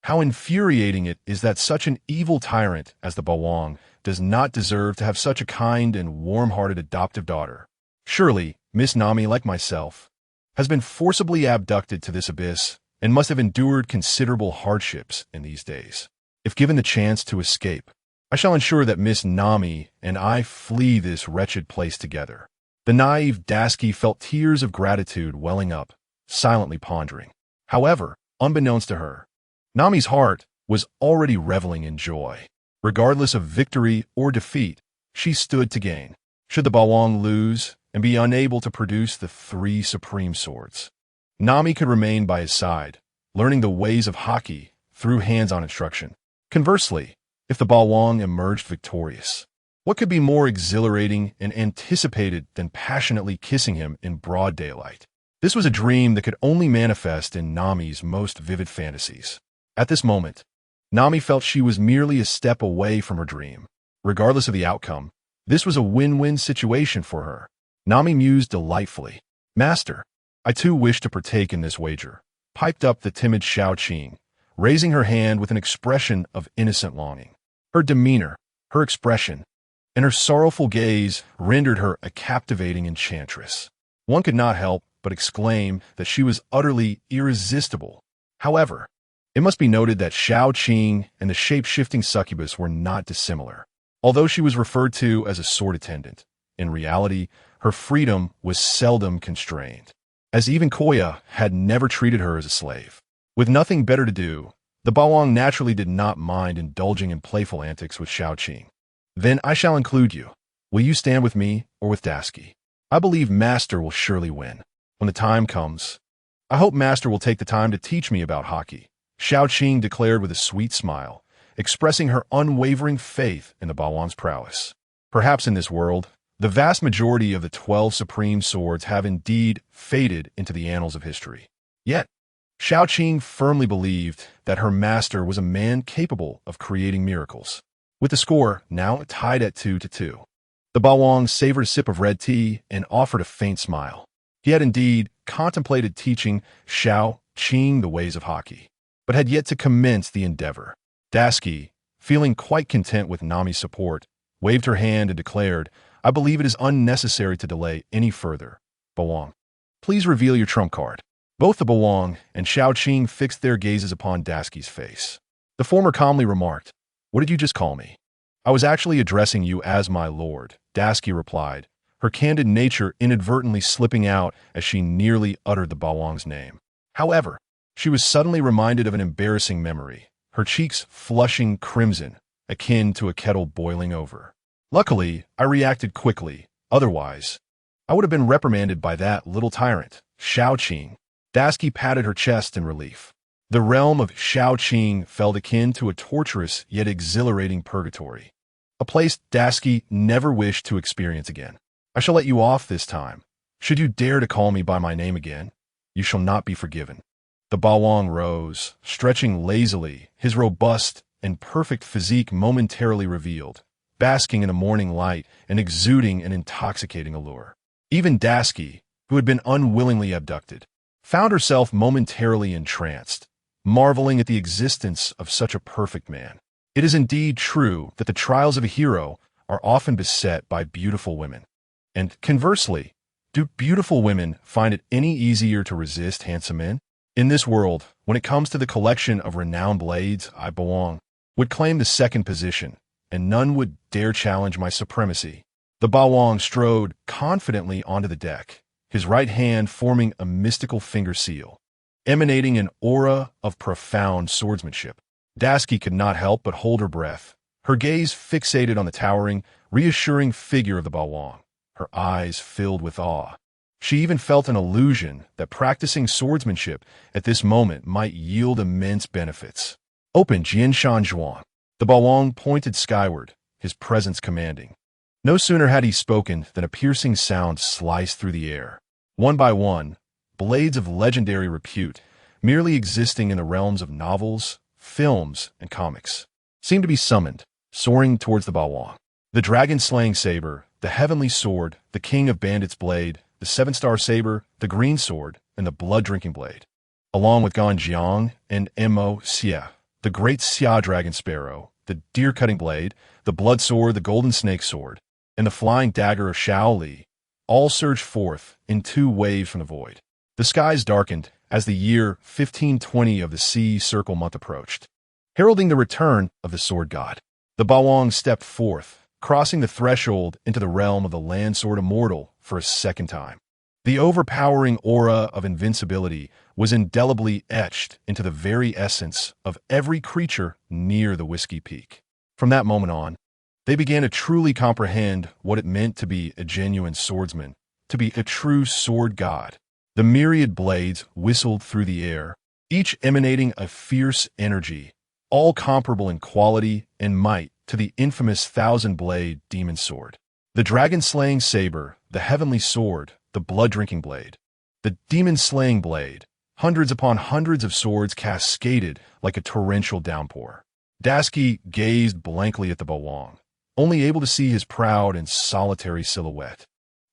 How infuriating it is that such an evil tyrant as the Bawang does not deserve to have such a kind and warm-hearted adoptive daughter. Surely, Miss Nami, like myself, has been forcibly abducted to this abyss and must have endured considerable hardships in these days. If given the chance to escape, I shall ensure that Miss Nami and I flee this wretched place together. The naive Dasky felt tears of gratitude welling up, silently pondering. However, unbeknownst to her, Nami's heart was already reveling in joy. Regardless of victory or defeat, she stood to gain. Should the Bawang lose and be unable to produce the 3 supreme swords, Nami could remain by his side, learning the ways of hockey through hands-on instruction. Conversely, if the Bawang emerged victorious, what could be more exhilarating and anticipated than passionately kissing him in broad daylight? This was a dream that could only manifest in Nami's most vivid fantasies. At this moment, Nami felt she was merely a step away from her dream. Regardless of the outcome, this was a win-win situation for her. Nami mused delightfully. "Master, I too wish to partake in this wager," piped up the timid Xiaoqing, raising her hand with an expression of innocent longing. Her demeanor, her expression, and her sorrowful gaze rendered her a captivating enchantress. One could not help but exclaim that she was utterly irresistible. However, it must be noted that Xiaoqing and the shape-shifting succubus were not dissimilar. Although she was referred to as a sword attendant, in reality, her freedom was seldom constrained, as even Koya had never treated her as a slave. With nothing better to do, the Bawang naturally did not mind indulging in playful antics with Xiaoqing. "Then I shall include you. Will you stand with me or with Dasky? I believe Master will surely win. When the time comes, I hope Master will take the time to teach me about hockey," Xiaoqing declared with a sweet smile, expressing her unwavering faith in the Bawang's prowess. Perhaps in this world, the vast majority of the 12 supreme swords have indeed faded into the annals of history. Yet, Xiaoqing firmly believed that her master was a man capable of creating miracles. With the score now tied at 2-2, the Bawang savored a sip of red tea and offered a faint smile. He had indeed contemplated teaching Xiaoqing the ways of hockey, but had yet to commence the endeavor. Dasky, feeling quite content with Nami's support, waved her hand and declared, "I believe it is unnecessary to delay any further. Bawang, please reveal your trump card." Both the Bawang and Xiaoqing fixed their gazes upon Dasky's face. The former calmly remarked, "What did you just call me?" "I was actually addressing you as my lord," Dasky replied, her candid nature inadvertently slipping out as she nearly uttered the Bawang's name. However, she was suddenly reminded of an embarrassing memory, her cheeks flushing crimson, akin to a kettle boiling over. "Luckily, I reacted quickly. Otherwise, I would have been reprimanded by that little tyrant, Xiaoqing." Dasky patted her chest in relief. The realm of Shaoqing felt akin to a torturous yet exhilarating purgatory, a place Dasky never wished to experience again. I shall let you off this time. Should you dare to call me by my name again, you shall not be forgiven. The Bawang rose, stretching lazily, his robust and perfect physique momentarily revealed, basking in the morning light and exuding an intoxicating allure. Even Dasky, who had been unwillingly abducted, found herself momentarily entranced, marveling at the existence of such a perfect man. It is indeed true that the trials of a hero are often beset by beautiful women. And conversely, do beautiful women find it any easier to resist handsome men? In this world, when it comes to the collection of renowned blades, I belong, would claim the second position, and none would dare challenge my supremacy. The Bawang strode confidently onto the deck, his right hand forming a mystical finger seal, emanating an aura of profound swordsmanship. Dasky could not help but hold her breath, her gaze fixated on the towering, reassuring figure of the Bawang, her eyes filled with awe. She even felt an illusion that practicing swordsmanship at this moment might yield immense benefits. Open Jian Shan Zhuang. The Bawang pointed skyward, his presence commanding. No sooner had he spoken than a piercing sound sliced through the air. One by one, blades of legendary repute, merely existing in the realms of novels, films, and comics, seemed to be summoned, soaring towards the Bawang. The dragon-slaying saber, the heavenly sword, the king of bandits' blade, the seven-star saber, the green sword, and the blood-drinking blade, along with Ganjiang and Mo Xia, the great Xia dragon sparrow, the deer-cutting blade, the blood sword, the golden snake sword, and the flying dagger of Shao Li, all surged forth in two waves from the void. The skies darkened as the year 1520 of the sea circle month approached, heralding the return of the sword god. The Bawang stepped forth, crossing the threshold into the realm of the land sword immortal for a second time. The overpowering aura of invincibility was indelibly etched into the very essence of every creature near the Whiskey Peak. From that moment on, they began to truly comprehend what it meant to be a genuine swordsman, to be a true sword god. The myriad blades whistled through the air, each emanating a fierce energy, all comparable in quality and might to the infamous thousand-blade demon sword. The dragon-slaying saber, the heavenly sword, the blood-drinking blade, the demon-slaying blade, hundreds upon hundreds of swords cascaded like a torrential downpour. Dasky gazed blankly at the Bawang, only able to see his proud and solitary silhouette.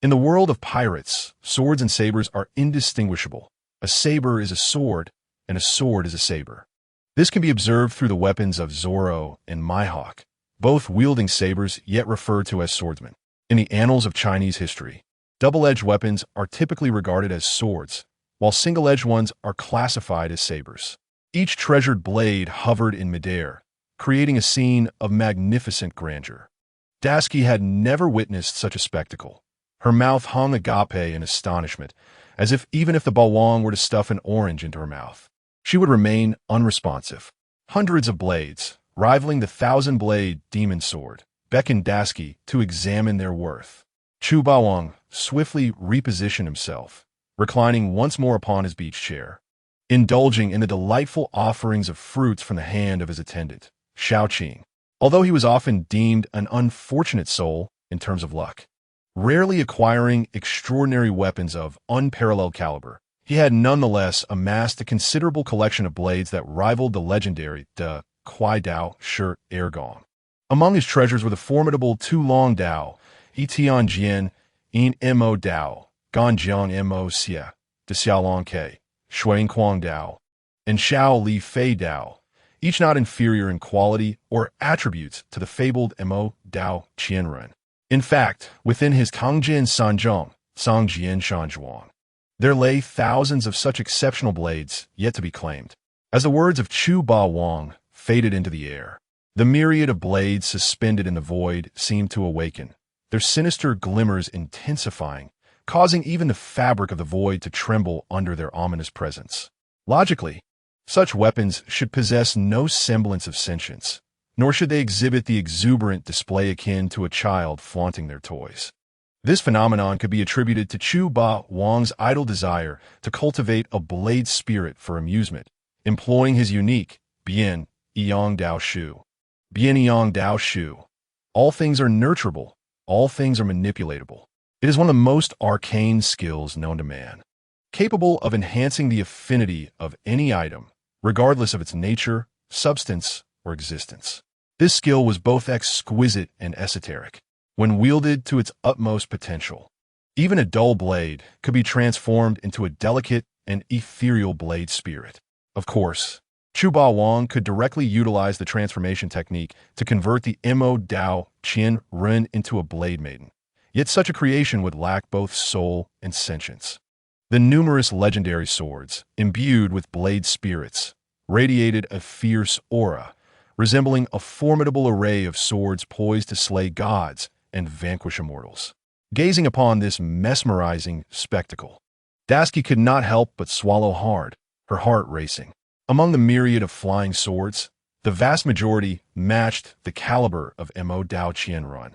In the world of pirates, swords and sabers are indistinguishable. A saber is a sword, and a sword is a saber. This can be observed through the weapons of Zoro and Mihawk, both wielding sabers yet referred to as swordsmen. In the annals of Chinese history, double-edged weapons are typically regarded as swords, while single-edged ones are classified as sabers. Each treasured blade hovered in midair, creating a scene of magnificent grandeur. Dasky had never witnessed such a spectacle. Her mouth hung agape in astonishment, as if even if the Bawang were to stuff an orange into her mouth, she would remain unresponsive. Hundreds of blades, rivaling the thousand-blade demon sword, beckoned Dasky to examine their worth. Chu Bawang swiftly repositioned himself, reclining once more upon his beach chair, indulging in the delightful offerings of fruits from the hand of his attendant, Shaoqing. Although he was often deemed an unfortunate soul in terms of luck, rarely acquiring extraordinary weapons of unparalleled caliber, he had nonetheless amassed a considerable collection of blades that rivaled the legendary De Kuai Dao Shi Ergong. Among his treasures were the formidable Tu Long Dao, Yitian Jian, In Mo Dao, Ganjiang Mo Xia, De Xiaolong Ke, Shuang Kuang Dao, and Shao Li Fei Dao, each not inferior in quality or attributes to the fabled Mo Dao Qianren. In fact, within his Kangjin Sanzhong, Sangjian Shanzhuang, there lay thousands of such exceptional blades yet to be claimed. As the words of Chu Ba Wang faded into the air, the myriad of blades suspended in the void seemed to awaken, their sinister glimmers intensifying, causing even the fabric of the void to tremble under their ominous presence. Logically, such weapons should possess no semblance of sentience, nor should they exhibit the exuberant display akin to a child flaunting their toys. This phenomenon could be attributed to Chu Ba Wang's idle desire to cultivate a blade spirit for amusement, employing his unique Bien Yang Dao Shu. Bien Yang Dao Shu. All things are nurturable, all things are manipulatable. It is one of the most arcane skills known to man, capable of enhancing the affinity of any item, regardless of its nature, substance, or existence. This skill was both exquisite and esoteric, when wielded to its utmost potential. Even a dull blade could be transformed into a delicate and ethereal blade spirit. Of course, Chu Ba Wang could directly utilize the transformation technique to convert the Mo Dao Qian Ren into a blade maiden. Yet such a creation would lack both soul and sentience. The numerous legendary swords, imbued with blade spirits, radiated a fierce aura, resembling a formidable array of swords poised to slay gods and vanquish immortals. Gazing upon this mesmerizing spectacle, Dasky could not help but swallow hard, her heart racing. Among the myriad of flying swords, the vast majority matched the caliber of Mo Dao Qianrun,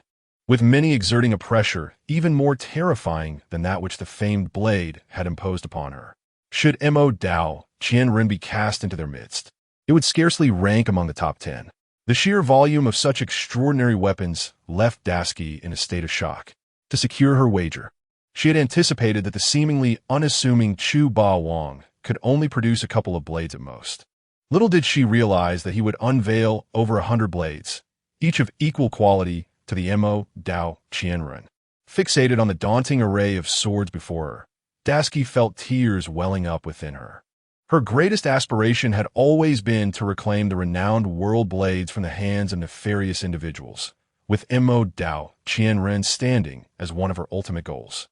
with many exerting a pressure even more terrifying than that which the famed blade had imposed upon her. Should Mo Dao Qianren be cast into their midst, it would scarcely rank among the top 10. The sheer volume of such extraordinary weapons left Dasky in a state of shock. To secure her wager, she had anticipated that the seemingly unassuming Chu Ba Wang could only produce a couple of blades at most. Little did she realize that he would unveil over 100 blades, each of equal quality to the Mo Dao Qianren. Fixated on the daunting array of swords before her, Dasky felt tears welling up within her. Her greatest aspiration had always been to reclaim the renowned world blades from the hands of nefarious individuals, with Mo Dao Qianren standing as one of her ultimate goals.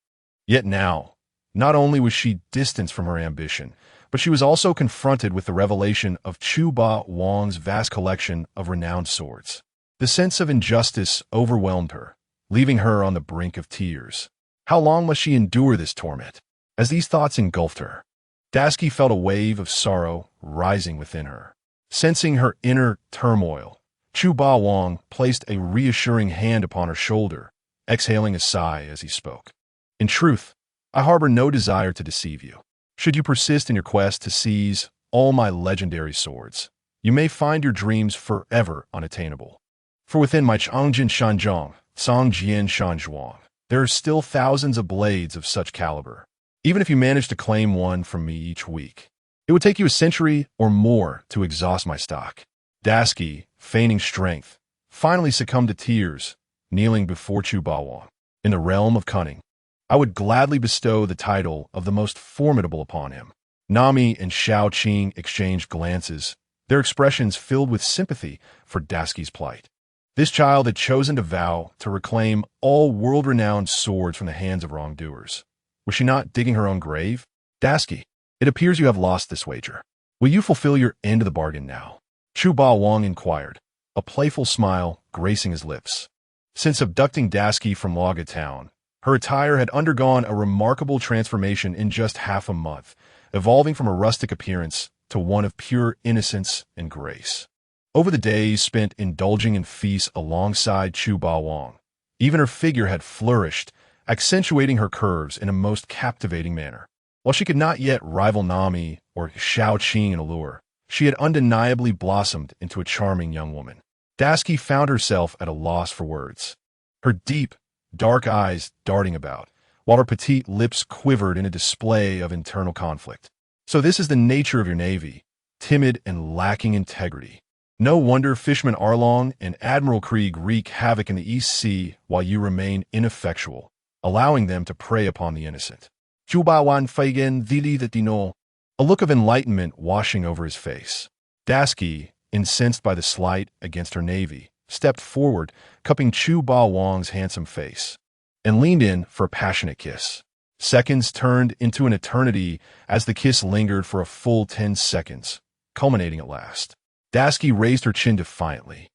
Yet now, not only was she distanced from her ambition, but she was also confronted with the revelation of Chu Ba Wang's vast collection of renowned swords. The sense of injustice overwhelmed her, leaving her on the brink of tears. How long must she endure this torment? As these thoughts engulfed her, Dasky felt a wave of sorrow rising within her. Sensing her inner turmoil, Chu Ba Wang placed a reassuring hand upon her shoulder, exhaling a sigh as he spoke. In truth, I harbor no desire to deceive you. Should you persist in your quest to seize all my legendary swords, you may find your dreams forever unattainable. For within my Changjin Shanzhong, Songjian Shanzhuang, there are still thousands of blades of such caliber. Even if you manage to claim one from me each week, it would take you a century or more to exhaust my stock. Dasky, feigning strength, finally succumbed to tears, kneeling before Chu Ba Wang. In the realm of cunning, I would gladly bestow the title of the most formidable upon him. Nami and Xiao Qing exchanged glances, their expressions filled with sympathy for Dasky's plight. This child had chosen to vow to reclaim all world-renowned swords from the hands of wrongdoers. Was she not digging her own grave? Dasky, it appears you have lost this wager. Will you fulfill your end of the bargain now? Chu Ba Wang inquired, a playful smile gracing his lips. Since abducting Dasky from Laga Town, her attire had undergone a remarkable transformation in just half a month, evolving from a rustic appearance to one of pure innocence and grace. Over the days spent indulging in feasts alongside Chu Ba Wang, even her figure had flourished, accentuating her curves in a most captivating manner. While she could not yet rival Nami or Xiao Qing in allure, she had undeniably blossomed into a charming young woman. Dasky found herself at a loss for words, her deep, dark eyes darting about, while her petite lips quivered in a display of internal conflict. So this is the nature of your navy, timid and lacking integrity. No wonder Fishman Arlong and Admiral Krieg wreak havoc in the East Sea while you remain ineffectual, allowing them to prey upon the innocent. Jubawan Feigen Vili the Dino. A look of enlightenment washing over his face. Dasky, incensed by the slight against her navy, stepped forward, cupping Chu Ba Wang's handsome face, and leaned in for a passionate kiss. Seconds turned into an eternity as the kiss lingered for a full 10 seconds, culminating at last. Dasky raised her chin defiantly,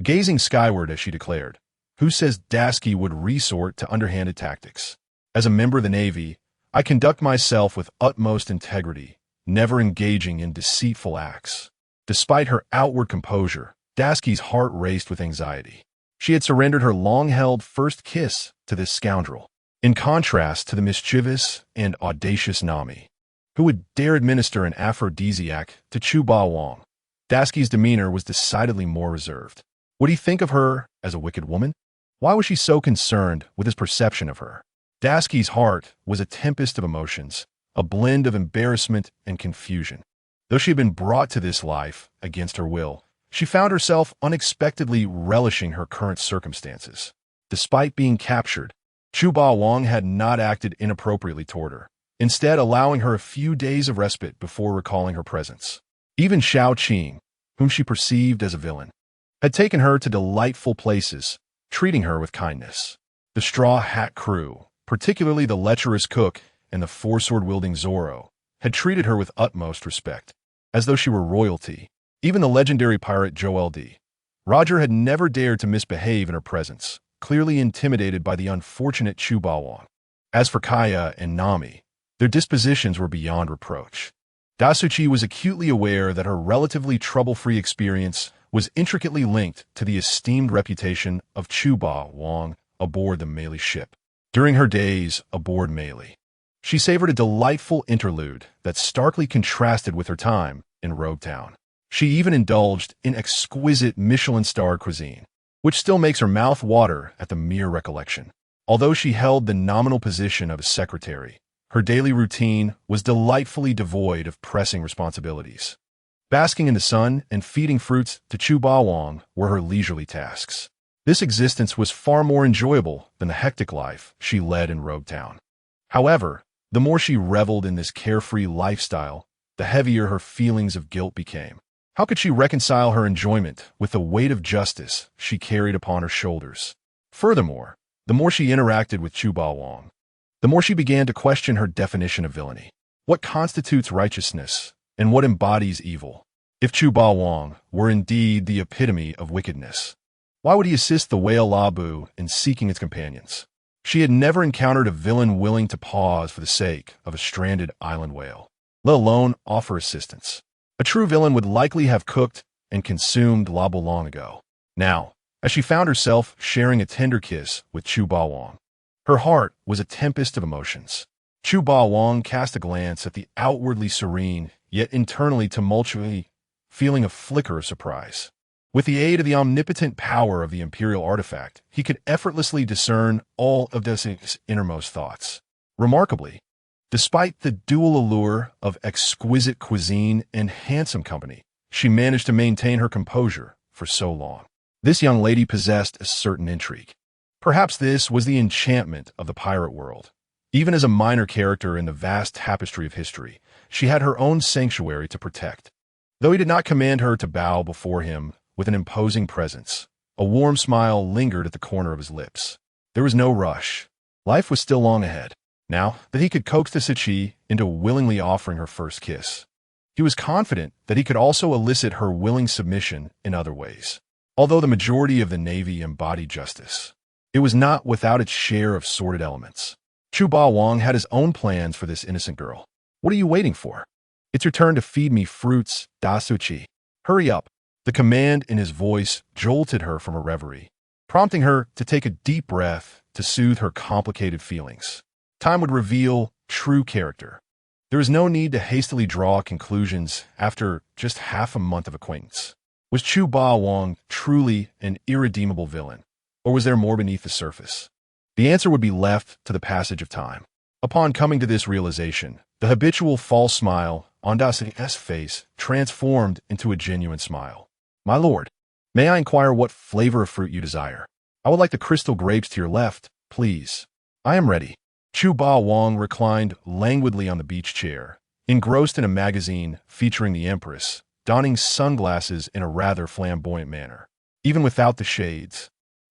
gazing skyward as she declared, "Who says Dasky would resort to underhanded tactics? As a member of the Navy, I conduct myself with utmost integrity, never engaging in deceitful acts." Despite her outward composure, Dasky's heart raced with anxiety. She had surrendered her long-held first kiss to this scoundrel, in contrast to the mischievous and audacious Nami. Who would dare administer an aphrodisiac to Chu Ba Wong? Dasky's demeanor was decidedly more reserved. Would he think of her as a wicked woman? Why was she so concerned with his perception of her? Dasky's heart was a tempest of emotions, a blend of embarrassment and confusion. Though she had been brought to this life against her will, she found herself unexpectedly relishing her current circumstances. Despite being captured, Chu Ba Wong had not acted inappropriately toward her, instead allowing her a few days of respite before recalling her presence. Even Xiao Qing, whom she perceived as a villain, had taken her to delightful places, treating her with kindness. The Straw Hat crew, particularly the lecherous cook and the four-sword-wielding Zorro, had treated her with utmost respect, as though she were royalty. Even the legendary pirate Joel D. Roger had never dared to misbehave in her presence, clearly intimidated by the unfortunate Chu Ba Wong. As for Kaya and Nami, their dispositions were beyond reproach. Dasuchi was acutely aware that her relatively trouble-free experience was intricately linked to the esteemed reputation of Chu Ba Wong aboard the Meili ship. During her days aboard Meili, she savored a delightful interlude that starkly contrasted with her time in Rogue Town. She even indulged in exquisite Michelin-starred cuisine, which still makes her mouth water at the mere recollection. Although she held the nominal position of a secretary, her daily routine was delightfully devoid of pressing responsibilities. Basking in the sun and feeding fruits to Chu Ba Wong were her leisurely tasks. This existence was far more enjoyable than the hectic life she led in Rogue Town. However, the more she reveled in this carefree lifestyle, the heavier her feelings of guilt became. How could she reconcile her enjoyment with the weight of justice she carried upon her shoulders? Furthermore, the more she interacted with Chu Ba Wong, the more she began to question her definition of villainy. What constitutes righteousness, and what embodies evil? If Chu Ba Wong were indeed the epitome of wickedness, why would he assist the whale Labu in seeking its companions? She had never encountered a villain willing to pause for the sake of a stranded island whale, let alone offer assistance. A true villain would likely have cooked and consumed Labu long ago. Now, as she found herself sharing a tender kiss with Chu Ba Wong, her heart was a tempest of emotions. Chu Ba Wong cast a glance at the outwardly serene, yet internally tumultuous feeling a flicker of surprise. With the aid of the omnipotent power of the Imperial artifact, he could effortlessly discern all of Desi's innermost thoughts. Remarkably, despite the dual allure of exquisite cuisine and handsome company, she managed to maintain her composure for so long. This young lady possessed a certain intrigue. Perhaps this was the enchantment of the pirate world. Even as a minor character in the vast tapestry of history, she had her own sanctuary to protect. Though he did not command her to bow before him with an imposing presence, a warm smile lingered at the corner of his lips. There was no rush. Life was still long ahead. Now that he could coax the Sichi into willingly offering her first kiss, he was confident that he could also elicit her willing submission in other ways. Although the majority of the Navy embodied justice, it was not without its share of sordid elements. Chu Ba Wong had his own plans for this innocent girl. What are you waiting for? It's your turn to feed me fruits, Dasuchi. Hurry up. The command in his voice jolted her from her reverie, prompting her to take a deep breath to soothe her complicated feelings. Time would reveal true character. There is no need to hastily draw conclusions after just half a month of acquaintance. Was Chu Ba Wong truly an irredeemable villain, or was there more beneath the surface? The answer would be left to the passage of time. Upon coming to this realization, the habitual false smile on Dasu's face transformed into a genuine smile. My lord, may I inquire what flavor of fruit you desire? I would like the crystal grapes to your left, please. I am ready. Chu Ba Wong reclined languidly on the beach chair, engrossed in a magazine featuring the Empress, donning sunglasses in a rather flamboyant manner. Even without the shades,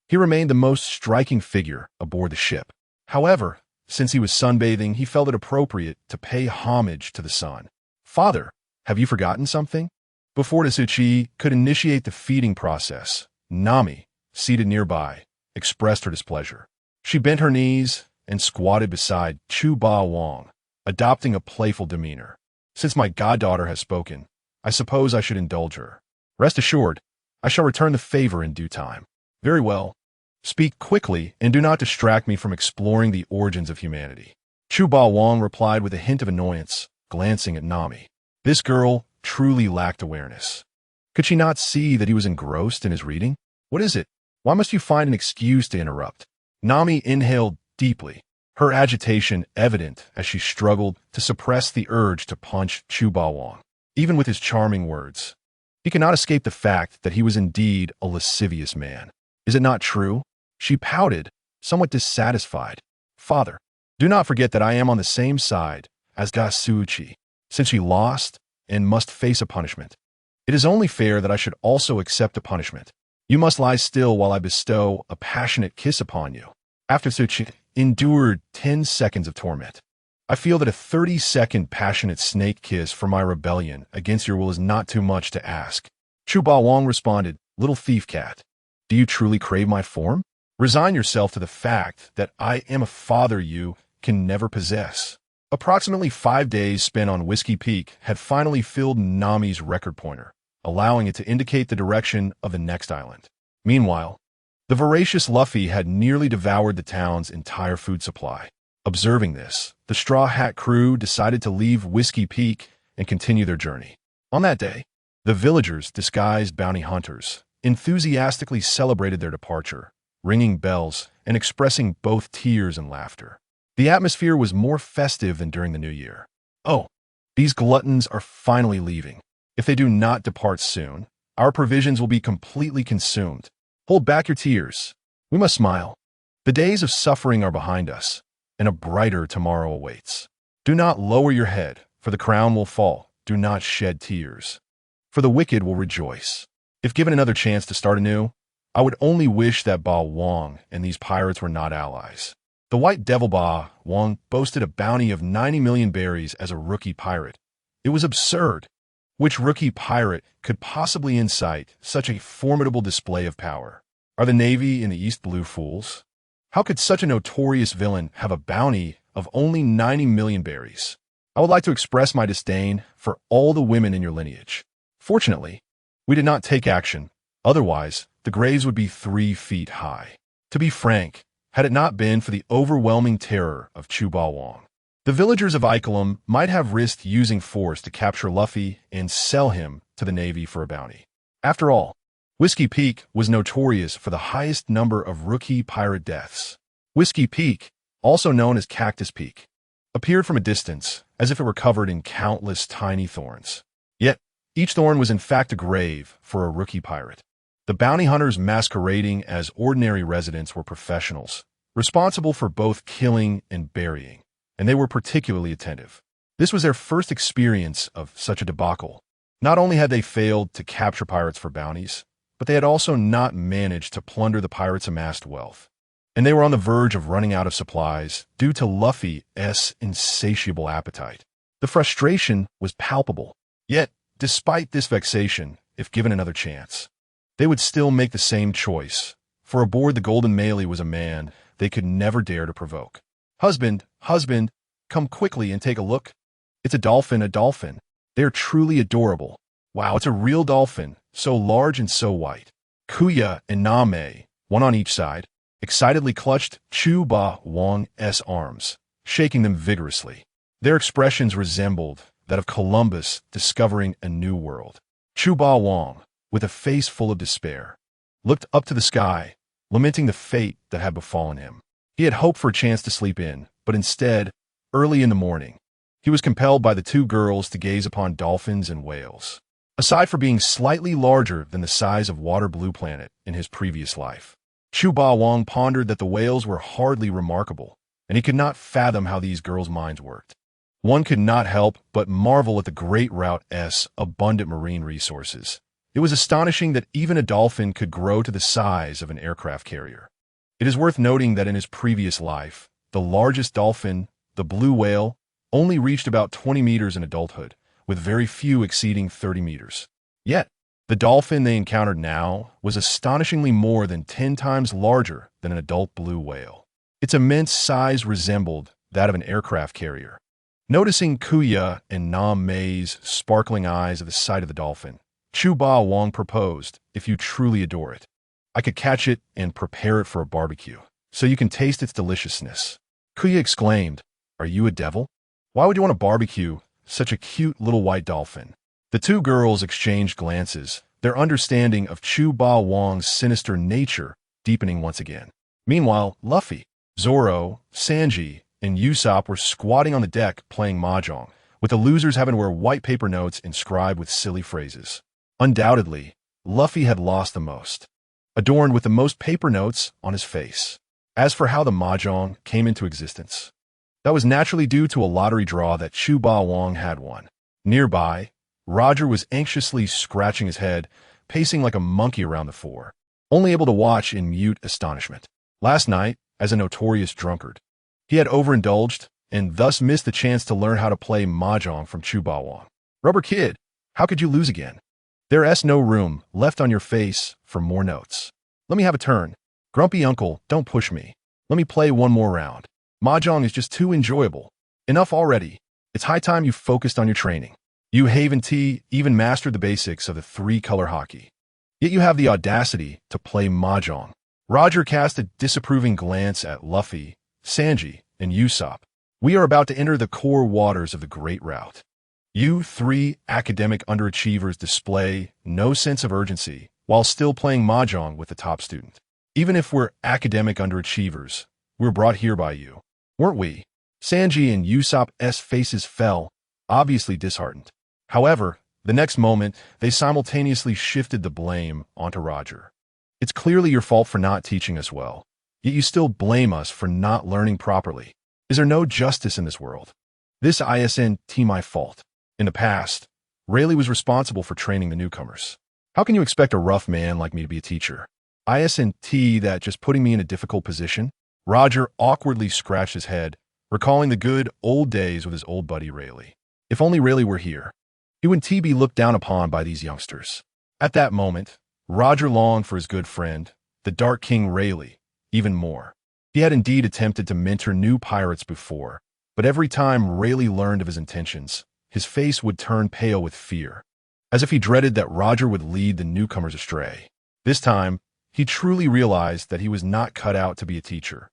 he remained the most striking figure aboard the ship. However, since he was sunbathing, he felt it appropriate to pay homage to the sun. Father, have you forgotten something? Before Dasuchi could initiate the feeding process, Nami, seated nearby, expressed her displeasure. She bent her knees and squatted beside Chu Ba Wong, adopting a playful demeanor. Since my goddaughter has spoken, I suppose I should indulge her. Rest assured, I shall return the favor in due time. Very well. Speak quickly and do not distract me from exploring the origins of humanity. Chu Ba Wong replied with a hint of annoyance, glancing at Nami. This girl truly lacked awareness. Could she not see that he was engrossed in his reading? What is it? Why must you find an excuse to interrupt? Nami inhaled deeply, her agitation evident as she struggled to suppress the urge to punch Chuba Wang. Even with his charming words, he cannot escape the fact that he was indeed a lascivious man. Is it not true? She pouted, somewhat dissatisfied. Father, do not forget that I am on the same side as Gasuchi, since she lost and must face a punishment. It is only fair that I should also accept a punishment. You must lie still while I bestow a passionate kiss upon you. After Suchi endured 10 seconds of torment, I feel that a 30-second passionate snake kiss for my rebellion against your will is not too much to ask. Chuba Wang responded, Little thief cat, do you truly crave my form? Resign yourself to the fact that I am a father you can never possess. Approximately 5 days spent on Whiskey Peak had finally filled Nami's record pointer, allowing it to indicate the direction of the next island. Meanwhile, the voracious Luffy had nearly devoured the town's entire food supply. Observing this, the Straw Hat crew decided to leave Whiskey Peak and continue their journey. On that day, the villagers, disguised bounty hunters, enthusiastically celebrated their departure, ringing bells and expressing both tears and laughter. The atmosphere was more festive than during the New Year. Oh, these gluttons are finally leaving. If they do not depart soon, our provisions will be completely consumed. Hold back your tears. We must smile. The days of suffering are behind us, and a brighter tomorrow awaits. Do not lower your head, for the crown will fall. Do not shed tears, for the wicked will rejoice. If given another chance to start anew, I would only wish that Ba Wang and these pirates were not allies. The White Devil Ba Wang boasted a bounty of 90 million berries as a rookie pirate. It was absurd. Which rookie pirate could possibly incite such a formidable display of power? Are the Navy in the East Blue fools? How could such a notorious villain have a bounty of only 90 million berries? I would like to express my disdain for all the women in your lineage. Fortunately, we did not take action. Otherwise, the graves would be 3 feet high. To be frank, had it not been for the overwhelming terror of Chuba Wang, the villagers of Icolum might have risked using force to capture Luffy and sell him to the Navy for a bounty. After all, Whiskey Peak was notorious for the highest number of rookie pirate deaths. Whiskey Peak, also known as Cactus Peak, appeared from a distance as if it were covered in countless tiny thorns. Yet, each thorn was in fact a grave for a rookie pirate. The bounty hunters masquerading as ordinary residents were professionals, responsible for both killing and burying, and they were particularly attentive. This was their first experience of such a debacle. Not only had they failed to capture pirates for bounties, but they had also not managed to plunder the pirates' amassed wealth. And they were on the verge of running out of supplies due to Luffy's insatiable appetite. The frustration was palpable. Yet, despite this vexation, if given another chance, they would still make the same choice, for aboard the Golden Melee was a man they could never dare to provoke. Husband, come quickly and take a look. It's a dolphin. They are truly adorable. Wow, it's a real dolphin, so large and so white. Kuya and Name, one on each side, excitedly clutched Chuba Wang's arms, shaking them vigorously. Their expressions resembled that of Columbus discovering a new world. Chuba Wang, with a face full of despair, looked up to the sky, lamenting the fate that had befallen him. He had hoped for a chance to sleep in, but instead, early in the morning, he was compelled by the 2 girls to gaze upon dolphins and whales. Aside from being slightly larger than the size of Water Blue Planet in his previous life, Chuba Wang pondered that the whales were hardly remarkable, and he could not fathom how these girls' minds worked. One could not help but marvel at the Great Route's abundant marine resources. It was astonishing that even a dolphin could grow to the size of an aircraft carrier. It is worth noting that in his previous life, the largest dolphin, the blue whale, only reached about 20 meters in adulthood, with very few exceeding 30 meters. Yet, the dolphin they encountered now was astonishingly more than 10 times larger than an adult blue whale. Its immense size resembled that of an aircraft carrier. Noticing Kuya and Name's sparkling eyes at the sight of the dolphin, Chuba Wang proposed, if you truly adore it, I could catch it and prepare it for a barbecue, so you can taste its deliciousness. Kuya exclaimed, Are you a devil? Why would you want to barbecue such a cute little white dolphin. The two girls exchanged glances, their understanding of Chu Ba Wong's sinister nature deepening once again. Meanwhile, Luffy, Zoro, Sanji, and Usopp were squatting on the deck playing mahjong, with the losers having to wear white paper notes inscribed with silly phrases. Undoubtedly, Luffy had lost the most, adorned with the most paper notes on his face. As for how the mahjong came into existence, that was naturally due to a lottery draw that Chu Ba Wong had won. Nearby, Roger was anxiously scratching his head, pacing like a monkey around the floor, only able to watch in mute astonishment. Last night, as a notorious drunkard, he had overindulged and thus missed the chance to learn how to play mahjong from Chu Ba Wong. Rubber Kid, how could you lose again? There's no room left on your face for more notes. Let me have a turn. Grumpy uncle, don't push me. Let me play one more round. Mahjong is just too enjoyable. Enough already. It's high time you focused on your training. You Haven T even mastered the basics of the three-color hockey. Yet you have the audacity to play mahjong. Roger cast a disapproving glance at Luffy, Sanji, and Usopp. We are about to enter the core waters of the Great Route. You three academic underachievers display no sense of urgency while still playing mahjong with the top student. Even if we're academic underachievers, we're brought here by you, weren't we? Sanji and Usopp's faces fell, obviously disheartened. However, the next moment, they simultaneously shifted the blame onto Roger. It's clearly your fault for not teaching us well, yet you still blame us for not learning properly. Is there no justice in this world? This isn't my fault. In the past, Rayleigh was responsible for training the newcomers. How can you expect a rough man like me to be a teacher? Isn't that just putting me in a difficult position? Roger awkwardly scratched his head, recalling the good old days with his old buddy Rayleigh. If only Rayleigh were here, he wouldn't be looked down upon by these youngsters. At that moment, Roger longed for his good friend, the Dark King Rayleigh, even more. He had indeed attempted to mentor new pirates before, but every time Rayleigh learned of his intentions, his face would turn pale with fear, as if he dreaded that Roger would lead the newcomers astray. This time, he truly realized that he was not cut out to be a teacher.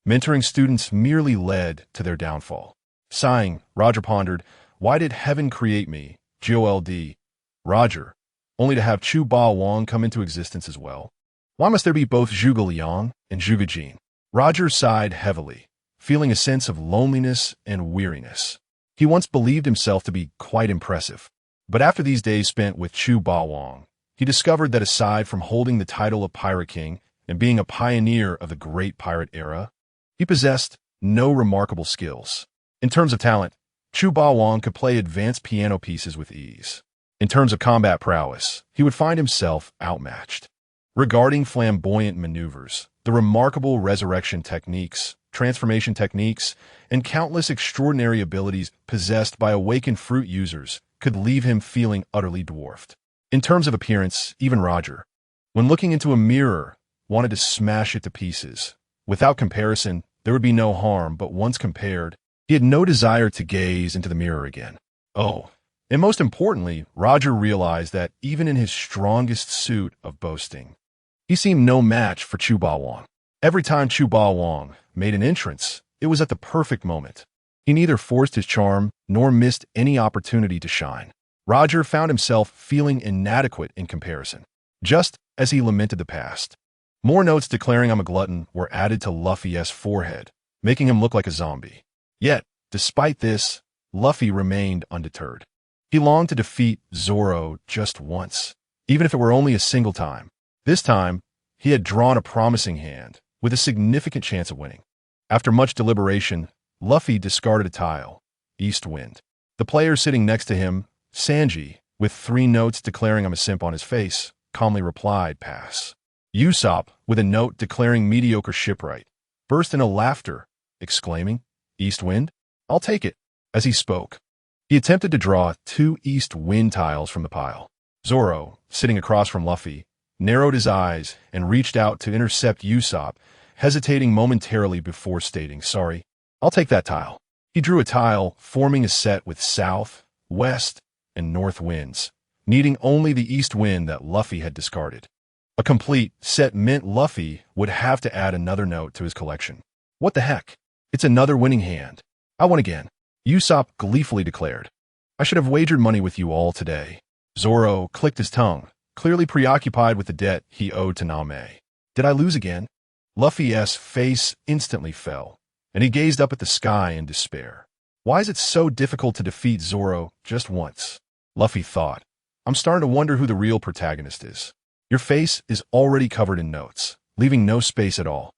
Mentoring students merely led to their downfall. Sighing, Roger pondered, why did heaven create me, GOLD, Roger, only to have Chu Ba Wong come into existence as well? Why must there be both Zhuge Liang and Zhuge Jin? Roger sighed heavily, feeling a sense of loneliness and weariness. He once believed himself to be quite impressive, but after these days spent with Chu Ba Wong, he discovered that aside from holding the title of Pirate King and being a pioneer of the great pirate era, he possessed no remarkable skills. In terms of talent, Chu Ba Wong could play advanced piano pieces with ease. In terms of combat prowess, he would find himself outmatched. Regarding flamboyant maneuvers, the remarkable resurrection techniques, transformation techniques, and countless extraordinary abilities possessed by awakened fruit users could leave him feeling utterly dwarfed. In terms of appearance, even Roger, when looking into a mirror, wanted to smash it to pieces. Without comparison, there would be no harm, but once compared, he had no desire to gaze into the mirror again. Oh, and most importantly, Roger realized that even in his strongest suit of boasting, he seemed no match for Chu Ba Wong. Every time Chu Ba Wong made an entrance, it was at the perfect moment. He neither forced his charm nor missed any opportunity to shine. Roger found himself feeling inadequate in comparison, just as he lamented the past. More notes declaring I'm a glutton were added to Luffy's forehead, making him look like a zombie. Yet, despite this, Luffy remained undeterred. He longed to defeat Zoro just once, even if it were only a single time. This time, he had drawn a promising hand, with a significant chance of winning. After much deliberation, Luffy discarded a tile, East Wind. The player sitting next to him, Sanji, with 3 notes declaring I'm a simp on his face, calmly replied, pass. Usopp, with a note declaring mediocre shipwright, burst into laughter, exclaiming, East Wind? I'll take it. As he spoke, he attempted to draw 2 East Wind tiles from the pile. Zoro, sitting across from Luffy, narrowed his eyes and reached out to intercept Usopp, hesitating momentarily before stating, sorry, I'll take that tile. He drew a tile forming a set with south, west, and north winds, needing only the east wind that Luffy had discarded. A complete set meant Luffy would have to add another note to his collection. What the heck? It's another winning hand. I won again, Usopp gleefully declared. I should have wagered money with you all today. Zoro clicked his tongue, clearly preoccupied with the debt he owed to Name. Did I lose again? Luffy's face instantly fell, and he gazed up at the sky in despair. Why is it so difficult to defeat Zoro just once? Luffy thought. I'm starting to wonder who the real protagonist is. Your face is already covered in notes, leaving no space at all.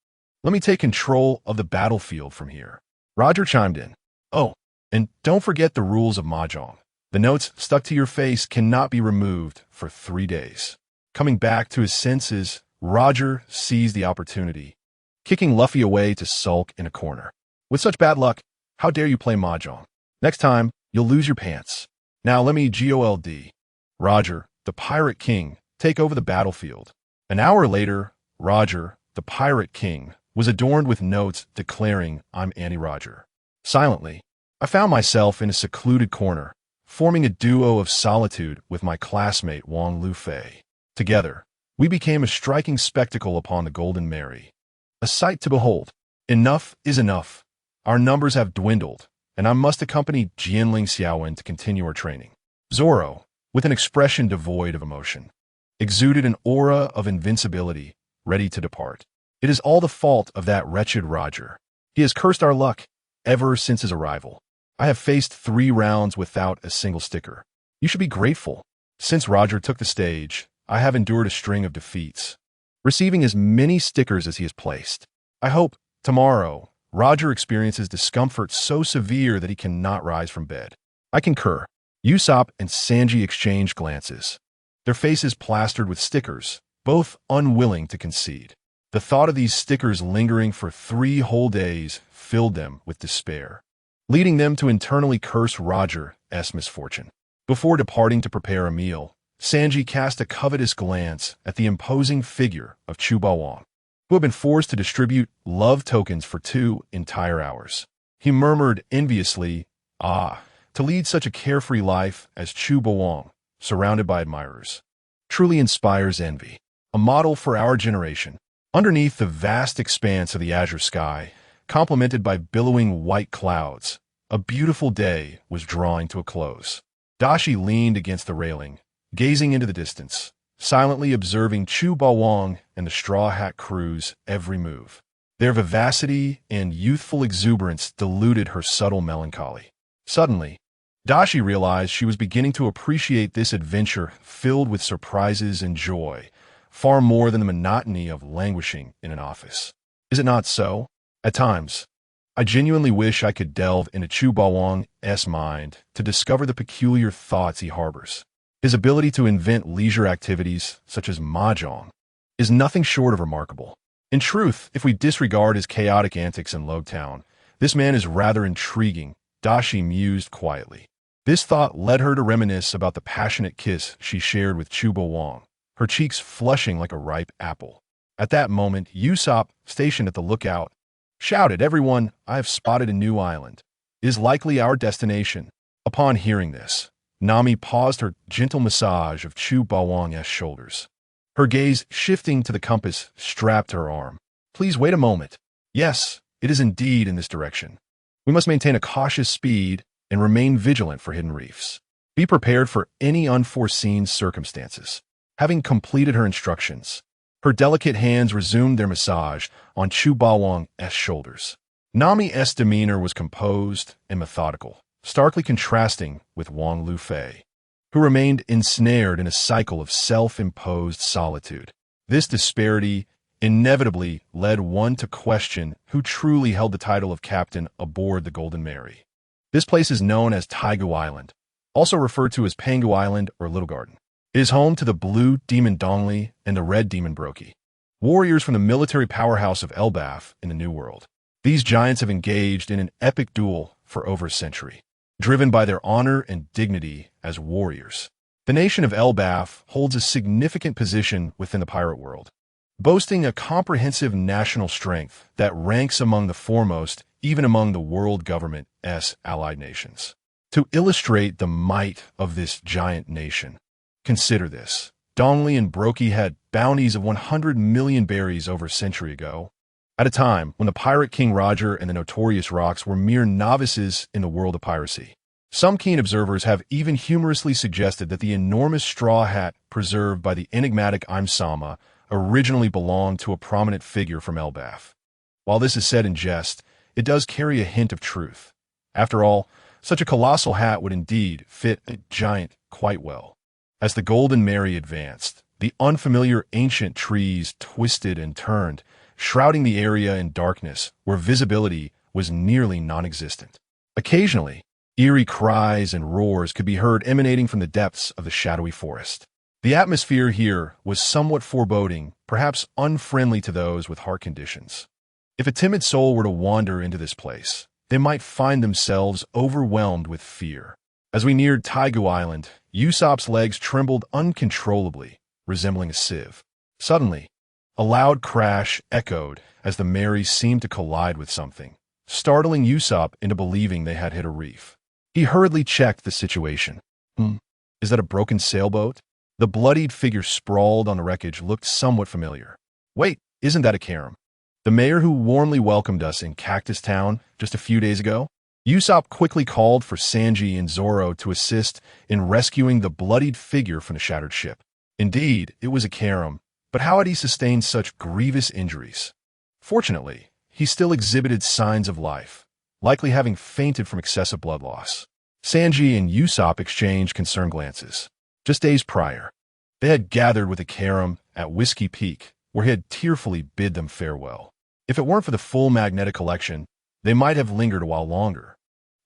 Let me take control of the battlefield from here. Roger chimed in. Oh, and don't forget the rules of Mahjong. The notes stuck to your face cannot be removed for 3 days. Coming back to his senses, Roger seized the opportunity, kicking Luffy away to sulk in a corner. With such bad luck, how dare you play Mahjong? Next time, you'll lose your pants. Now let me GOLD. Roger, the Pirate King, take over the battlefield. An hour later, Roger, the Pirate King, was adorned with notes declaring, I'm Anti-Roger. Silently, I found myself in a secluded corner, forming a duo of solitude with my classmate Wang Lufei. Together, we became a striking spectacle upon the Golden Mary. A sight to behold. Enough is enough. Our numbers have dwindled, and I must accompany Jianling Xiaowen to continue our training. Zoro, with an expression devoid of emotion, exuded an aura of invincibility, ready to depart. It is all the fault of that wretched Roger. He has cursed our luck ever since his arrival. I have faced 3 rounds without a single sticker. You should be grateful. Since Roger took the stage, I have endured a string of defeats, receiving as many stickers as he has placed. I hope, tomorrow, Roger experiences discomfort so severe that he cannot rise from bed. I concur. Usopp and Sanji exchanged glances, their faces plastered with stickers, both unwilling to concede. The thought of these stickers lingering for 3 whole days filled them with despair, leading them to internally curse Roger's misfortune. Before departing to prepare a meal, Sanji cast a covetous glance at the imposing figure of Chuba Wang, who had been forced to distribute love tokens for 2 entire hours. He murmured enviously, to lead such a carefree life as Chuba Wang, surrounded by admirers, truly inspires envy. A model for our generation. Underneath the vast expanse of the azure sky, complemented by billowing white clouds, a beautiful day was drawing to a close. Dashi leaned against the railing, gazing into the distance, silently observing Chuba Wang and the Straw Hat crew's every move. Their vivacity and youthful exuberance diluted her subtle melancholy. Suddenly, Dashi realized she was beginning to appreciate this adventure filled with surprises and joy, far more than the monotony of languishing in an office. Is it not so? At times, I genuinely wish I could delve into Chuba Wang's mind to discover the peculiar thoughts he harbors. His ability to invent leisure activities, such as Mahjong, is nothing short of remarkable. In truth, if we disregard his chaotic antics in Logtown, this man is rather intriguing, Dashi mused quietly. This thought led her to reminisce about the passionate kiss she shared with Chuba Wang, her cheeks flushing like a ripe apple. At that moment, Usopp, stationed at the lookout, shouted, "Everyone, I have spotted a new island. It is likely our destination." Upon hearing this, Nami paused her gentle massage of Chuba Wang's shoulders. Her gaze shifting to the compass strapped to her arm. "Please wait a moment. Yes, it is indeed in this direction. We must maintain a cautious speed and remain vigilant for hidden reefs. Be prepared for any unforeseen circumstances." Having completed her instructions, her delicate hands resumed their massage on Chuba Wang's shoulders. Nami's demeanor was composed and methodical, starkly contrasting with Wang Lufei, who remained ensnared in a cycle of self-imposed solitude. This disparity inevitably led one to question who truly held the title of captain aboard the Golden Mary. This place is known as Taigu Island, also referred to as Pangu Island or Little Garden. It is home to the Blue Demon Dongli and the Red Demon Brokey, warriors from the military powerhouse of Elbaf in the New World. These giants have engaged in an epic duel for over a century, driven by their honor and dignity as warriors. The nation of Elbaf holds a significant position within the pirate world, boasting a comprehensive national strength that ranks among the foremost even among the world government's allied nations. To illustrate the might of this giant nation, consider this. Dongli and Brokey had bounties of 100 million berries over a century ago, at a time when the Pirate King Roger and the Notorious Rocks were mere novices in the world of piracy. Some keen observers have even humorously suggested that the enormous straw hat preserved by the enigmatic Sama originally belonged to a prominent figure from Elbaf. While this is said in jest, it does carry a hint of truth. After all, such a colossal hat would indeed fit a giant quite well. As the Golden Mary advanced, the unfamiliar ancient trees twisted and turned, shrouding the area in darkness where visibility was nearly non-existent. Occasionally, eerie cries and roars could be heard emanating from the depths of the shadowy forest. The atmosphere here was somewhat foreboding, perhaps unfriendly to those with heart conditions. If a timid soul were to wander into this place, they might find themselves overwhelmed with fear. As we neared Taigu Island, Usopp's legs trembled uncontrollably, resembling a sieve. Suddenly, a loud crash echoed as the Mary seemed to collide with something, startling Usopp into believing they had hit a reef. He hurriedly checked the situation. Is that a broken sailboat? The bloodied figure sprawled on the wreckage looked somewhat familiar. Wait, isn't that a Karam? The mayor who warmly welcomed us in Cactus Town just a few days ago? Usopp quickly called for Sanji and Zoro to assist in rescuing the bloodied figure from the shattered ship. Indeed, it was a Karam, but how had he sustained such grievous injuries? Fortunately, he still exhibited signs of life, likely having fainted from excessive blood loss. Sanji and Usopp exchanged concerned glances. Just days prior, they had gathered with a Karam at Whiskey Peak, where he had tearfully bid them farewell. If it weren't for the full magnetic collection, they might have lingered a while longer.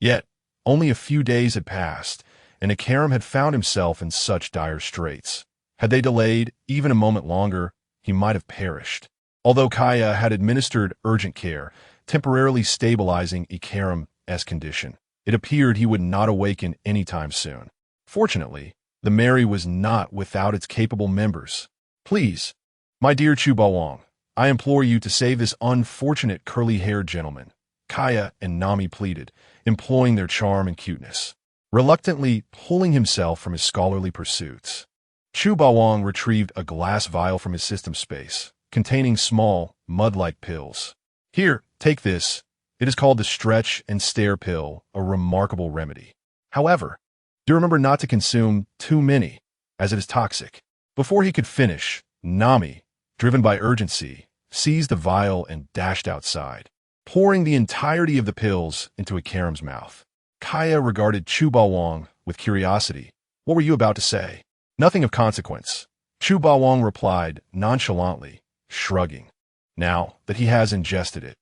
Yet, only a few days had passed, and Karam had found himself in such dire straits. Had they delayed even a moment longer, he might have perished. Although Kaya had administered urgent care, temporarily stabilizing Ikaram's condition, it appeared he would not awaken anytime soon. Fortunately, the Mary was not without its capable members. Please, my dear Chubawang, I implore you to save this unfortunate curly-haired gentleman, Kaya and Nami pleaded, employing their charm and cuteness, reluctantly pulling himself from his scholarly pursuits. Chubawang retrieved a glass vial from his system space, containing small, mud-like pills. Here, take this. It is called the Stretch and Stare Pill, a remarkable remedy. However, do remember not to consume too many, as it is toxic. Before he could finish, Nami, driven by urgency, seized the vial and dashed outside, pouring the entirety of the pills into Ikaram's mouth. Kaya regarded Chubawang with curiosity. What were you about to say? Nothing of consequence. Chubawang replied nonchalantly, shrugging. Now that he has ingested it,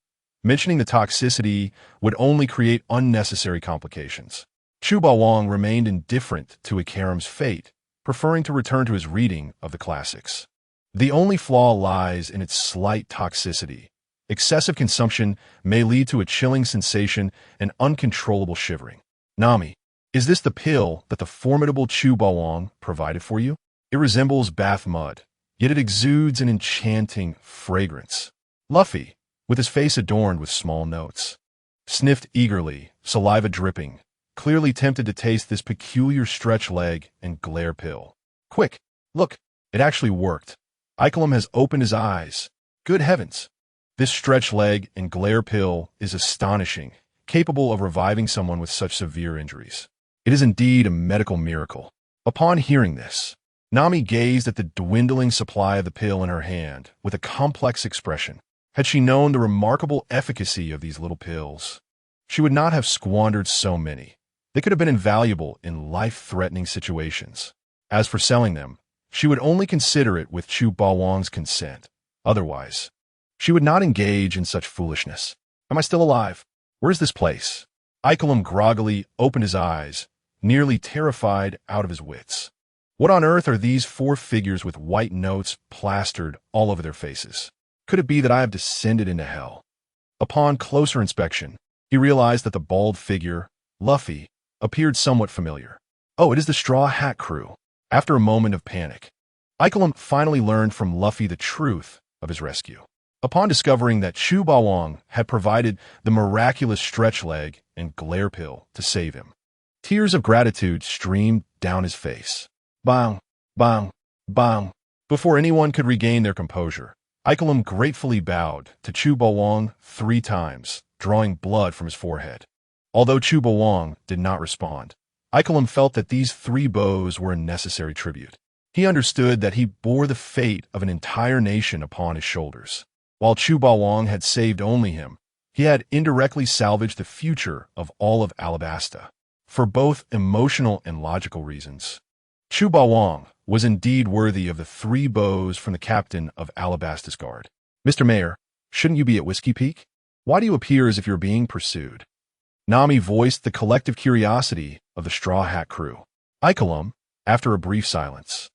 mentioning the toxicity would only create unnecessary complications. Chubawang remained indifferent to Ikaram's fate, preferring to return to his reading of the classics. The only flaw lies in its slight toxicity. Excessive consumption may lead to a chilling sensation and uncontrollable shivering. Nami, is this the pill that the formidable Chubawang provided for you? It resembles bath mud, yet it exudes an enchanting fragrance. Luffy, with his face adorned with small notes, sniffed eagerly, saliva dripping, clearly tempted to taste this peculiar stretch leg and glare pill. Quick, look, it actually worked. Ikelam has opened his eyes. Good heavens! This stretch leg and glare pill is astonishing, capable of reviving someone with such severe injuries. It is indeed a medical miracle. Upon hearing this, Nami gazed at the dwindling supply of the pill in her hand with a complex expression. Had she known the remarkable efficacy of these little pills, she would not have squandered so many. They could have been invaluable in life-threatening situations. As for selling them, she would only consider it with Chubawang's consent. Otherwise, she would not engage in such foolishness. Am I still alive? Where is this place? Ikelam groggily opened his eyes, nearly terrified out of his wits. What on earth are these four figures with white notes plastered all over their faces? Could it be that I have descended into hell? Upon closer inspection, he realized that the bald figure, Luffy, appeared somewhat familiar. Oh, it is the Straw Hat crew. After a moment of panic, Ikelam finally learned from Luffy the truth of his rescue. Upon discovering that Chubawang had provided the miraculous stretch leg and glare pill to save him, tears of gratitude streamed down his face. Bang, bang, bang. Before anyone could regain their composure, Ikelam gratefully bowed to Chubawang 3 times, drawing blood from his forehead. Although Chubawang did not respond, Ikelim felt that these 3 bows were a necessary tribute. He understood that he bore the fate of an entire nation upon his shoulders. While Chu Bawang had saved only him, he had indirectly salvaged the future of all of Alabasta. For both emotional and logical reasons, Chu Bawang was indeed worthy of the 3 bows from the captain of Alabasta's guard. "Mr. Mayor, shouldn't you be at Whiskey Peak? Why do you appear as if you're being pursued?" Nami voiced the collective curiosity of the Straw Hat crew. Ikelim, after a brief silence,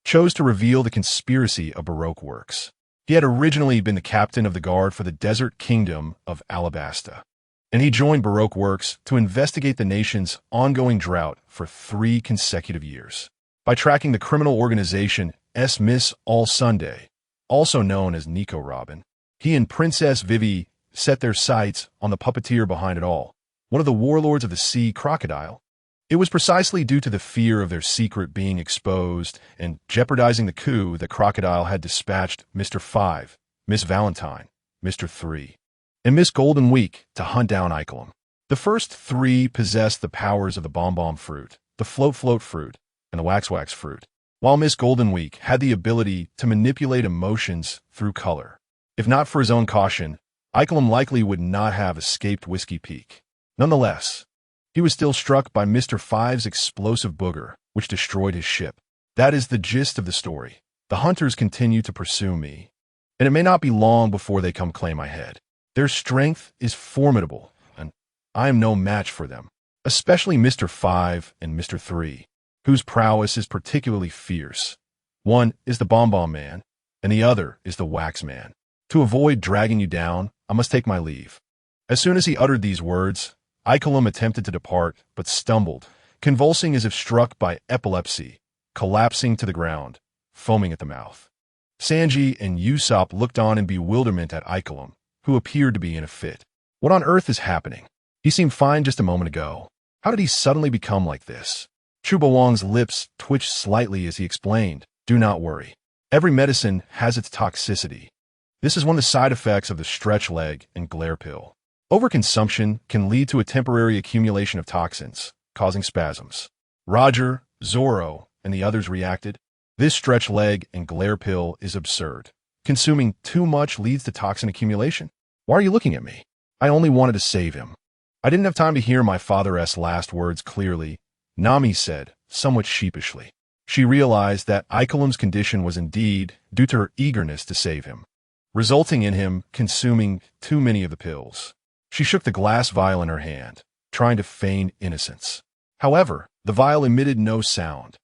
chose to reveal the conspiracy of Baroque Works. He had originally been the captain of the guard for the Desert Kingdom of Alabasta, and he joined Baroque Works to investigate the nation's ongoing drought for 3 consecutive years. By tracking the criminal organization S. Miss All Sunday, also known as Nico Robin, he and Princess Vivi set their sights on the puppeteer behind it all, one of the warlords of the sea, Crocodile. It was precisely due to the fear of their secret being exposed and jeopardizing the coup that Crocodile had dispatched Mr. 5, Miss Valentine, Mr. 3, and Miss Golden Week to hunt down Ikelim. The first 3 possessed the powers of the Bomb fruit, the Float fruit, and the Wax fruit, while Miss Golden Week had the ability to manipulate emotions through color. If not for his own caution, Ikelim likely would not have escaped Whiskey Peak. Nonetheless, he was still struck by Mr. 5's explosive booger, which destroyed his ship. That is the gist of the story. The hunters continue to pursue me, and it may not be long before they come claim my head. Their strength is formidable, and I am no match for them, especially Mr. 5 and Mr. 3, whose prowess is particularly fierce. One is the Bomb Man, and the other is the Wax Man. To avoid dragging you down, I must take my leave." As soon as he uttered these words, Ikelim attempted to depart, but stumbled, convulsing as if struck by epilepsy, collapsing to the ground, foaming at the mouth. Sanji and Usopp looked on in bewilderment at Ikelim, who appeared to be in a fit. What on earth is happening? He seemed fine just a moment ago. How did he suddenly become like this? Chu Bawang's lips twitched slightly as he explained, "Do not worry. Every medicine has its toxicity. This is one of the side effects of the stretch leg and glare pill. Overconsumption can lead to a temporary accumulation of toxins, causing spasms." Roger, Zoro, and the others reacted. "This stretch leg and glare pill is absurd. Consuming too much leads to toxin accumulation. Why are you looking at me? I only wanted to save him." "I didn't have time to hear my father's last words clearly," Nami said, somewhat sheepishly. She realized that Ikelim's condition was indeed due to her eagerness to save him, resulting in him consuming too many of the pills. She shook the glass vial in her hand, trying to feign innocence. However, the vial emitted no sound.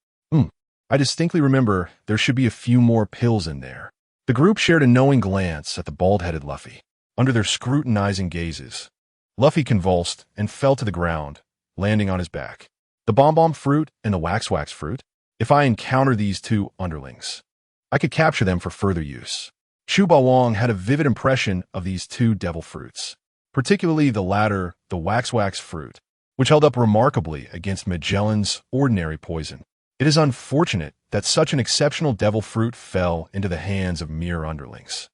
I distinctly remember there should be a few more pills in there." The group shared a knowing glance at the bald-headed Luffy. Under their scrutinizing gazes, Luffy convulsed and fell to the ground, landing on his back. The Bomb fruit and the Wax fruit? If I encounter these 2 underlings, I could capture them for further use. Chu Bawang had a vivid impression of these 2 devil fruits, particularly the latter, the Wax fruit, which held up remarkably against Magellan's ordinary poison. It is unfortunate that such an exceptional devil fruit fell into the hands of mere underlings.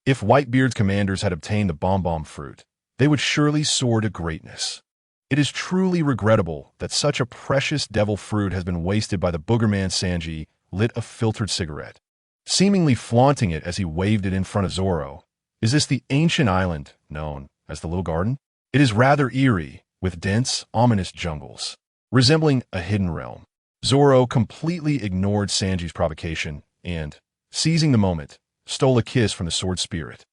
If Whitebeard's commanders had obtained the Bomb fruit, they would surely soar to greatness. It is truly regrettable that such a precious devil fruit has been wasted by the Boogerman. Sanji lit a filtered cigarette, seemingly flaunting it as he waved it in front of Zoro. Is this the ancient island known as the Little Garden? It is rather eerie, with dense, ominous jungles, resembling a hidden realm. Zoro completely ignored Sanji's provocation and, seizing the moment, stole a kiss from the sword spirit.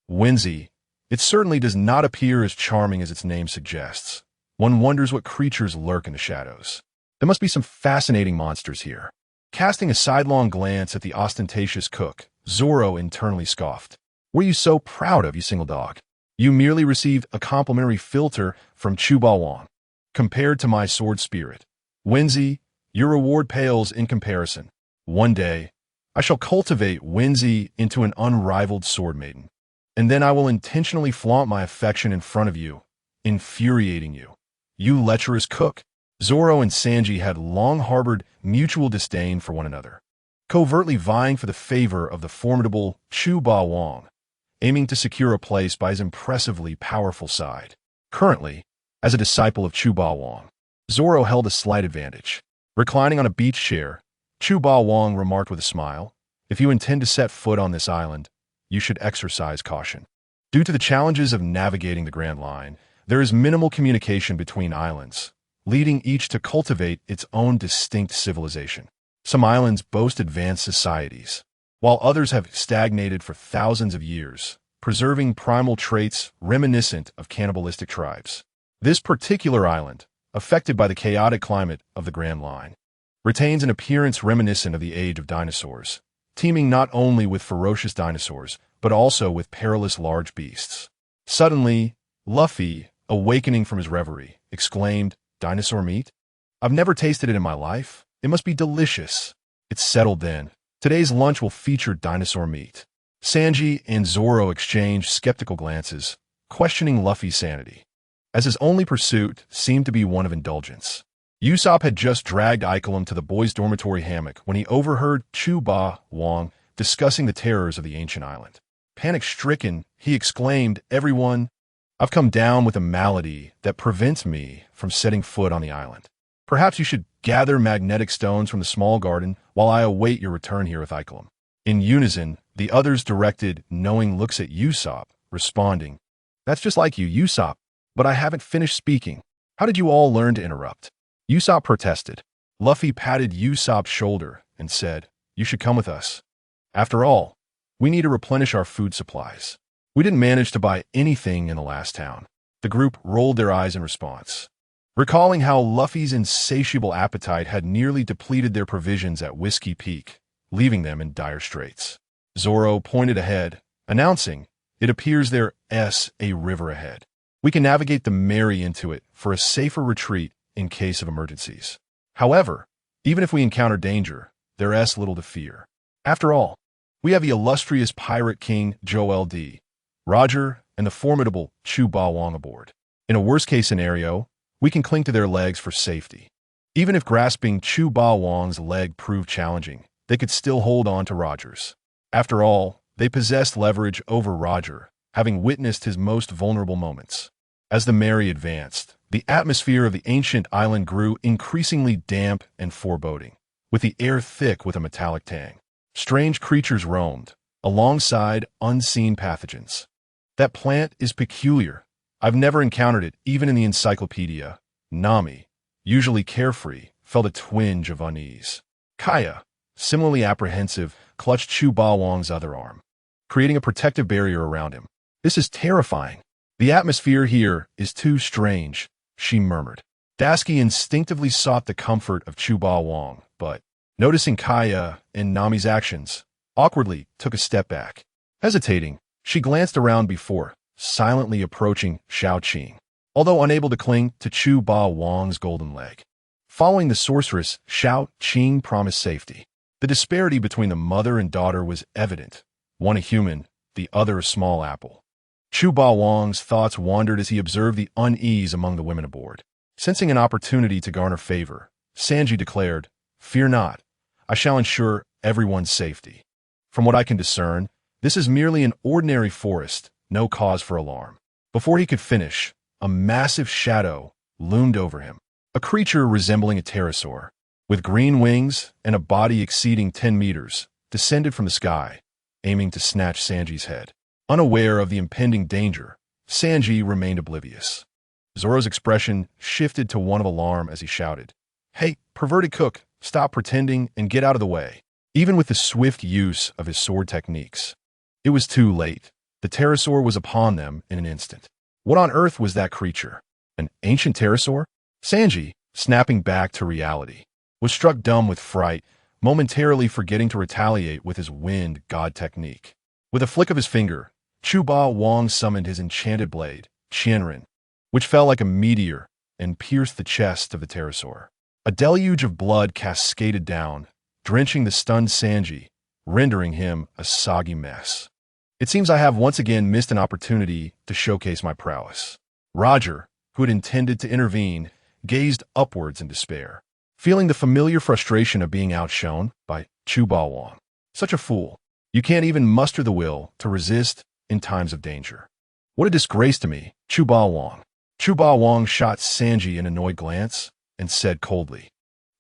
"Whimsy, it certainly does not appear as charming as its name suggests. One wonders what creatures lurk in the shadows. There must be some fascinating monsters here." Casting a sidelong glance at the ostentatious cook, Zoro internally scoffed. "What are you so proud of, you single dog? You merely received a complimentary filter from Chu Bawang. Compared to my sword spirit, Whimsy, your reward pales in comparison. One day, I shall cultivate Whimsy into an unrivaled sword maiden, and then I will intentionally flaunt my affection in front of you, infuriating you. You lecherous cook." Zoro and Sanji had long harbored mutual disdain for one another, covertly vying for the favor of the formidable Chu Bawang, aiming to secure a place by his impressively powerful side. Currently, as a disciple of Chu Bawang, Zoro held a slight advantage. Reclining on a beach chair, Chu Ba Wong remarked with a smile, "If you intend to set foot on this island, you should exercise caution. Due to the challenges of navigating the Grand Line, there is minimal communication between islands, leading each to cultivate its own distinct civilization. Some islands boast advanced societies, while others have stagnated for thousands of years, preserving primal traits reminiscent of cannibalistic tribes. This particular island, affected by the chaotic climate of the Grand Line, retains an appearance reminiscent of the age of dinosaurs, teeming not only with ferocious dinosaurs, but also with perilous large beasts." Suddenly, Luffy, awakening from his reverie, exclaimed, "Dinosaur meat? I've never tasted it in my life. It must be delicious." It's settled then. Today's lunch will feature dinosaur meat. Sanji and Zoro exchanged skeptical glances, questioning Luffy's sanity, as his only pursuit seemed to be one of indulgence. Usopp had just dragged Ikelim to the boys' dormitory hammock when he overheard Chu Ba Wong discussing the terrors of the ancient island. Panic-stricken, he exclaimed, "Everyone, I've come down with a malady that prevents me from setting foot on the island. Perhaps you should gather magnetic stones from the small garden while I await your return here with Ikelim." In unison, the others directed knowing looks at Usopp, responding, "That's just like you, Usopp, but I haven't finished speaking. How did you all learn to interrupt?" Usopp protested. Luffy patted Usopp's shoulder and said, "You should come with us. After all, we need to replenish our food supplies. We didn't manage to buy anything in the last town." The group rolled their eyes in response, recalling how Luffy's insatiable appetite had nearly depleted their provisions at Whiskey Peak, leaving them in dire straits. Zoro pointed ahead, announcing, "It appears there's a river ahead. We can navigate the Mary into it for a safer retreat in case of emergencies. However, even if we encounter danger, there's little to fear. After all, we have the illustrious Pirate King Joel D. Roger, and the formidable Chu Ba Wong aboard. In a worst-case scenario, we can cling to their legs for safety. Even if grasping Chu Ba Wong's leg proved challenging, they could still hold on to Roger's. After all, they possessed leverage over Roger, having witnessed his most vulnerable moments." As the Mary advanced, the atmosphere of the ancient island grew increasingly damp and foreboding, with the air thick with a metallic tang. Strange creatures roamed, alongside unseen pathogens. "That plant is peculiar. I've never encountered it, even in the encyclopedia." Nami, usually carefree, felt a twinge of unease. Kaya, similarly apprehensive, clutched Chu Ba Wong's other arm, creating a protective barrier around him. "This is terrifying. The atmosphere here is too strange," she murmured. Dasky instinctively sought the comfort of Chu Ba Wong, but, noticing Kaya and Nami's actions, awkwardly took a step back. Hesitating, she glanced around before silently approaching Xiao Qing, although unable to cling to Chu Ba Wong's golden leg. Following the sorceress, Xiao Qing promised safety. The disparity between the mother and daughter was evident, one a human, the other a small apple. Chu Ba Wong's thoughts wandered as he observed the unease among the women aboard. Sensing an opportunity to garner favor, Sanji declared, "Fear not, I shall ensure everyone's safety. From what I can discern, this is merely an ordinary forest, no cause for alarm." Before he could finish, a massive shadow loomed over him, a creature resembling a pterosaur, with green wings and a body exceeding 10 meters, descended from the sky, aiming to snatch Sanji's head. Unaware of the impending danger, Sanji remained oblivious. Zoro's expression shifted to one of alarm as he shouted, "Hey, perverted cook, stop pretending and get out of the way." Even with the swift use of his sword techniques, it was too late. The pterosaur was upon them in an instant. What on earth was that creature? An ancient pterosaur? Sanji, snapping back to reality, was struck dumb with fright, momentarily forgetting to retaliate with his wind god technique. With a flick of his finger, Chu Ba Wong summoned his enchanted blade, Qianren, which fell like a meteor and pierced the chest of the pterosaur. A deluge of blood cascaded down, drenching the stunned Sanji, rendering him a soggy mess. "It seems I have once again missed an opportunity to showcase my prowess." Roger, who had intended to intervene, gazed upwards in despair, feeling the familiar frustration of being outshone by Chu Ba Wong. Such a fool. You can't even muster the will to resist in times of danger. "What a disgrace to me, Chu Ba Wong." Chu Ba Wong shot Sanji an annoyed glance, and said coldly,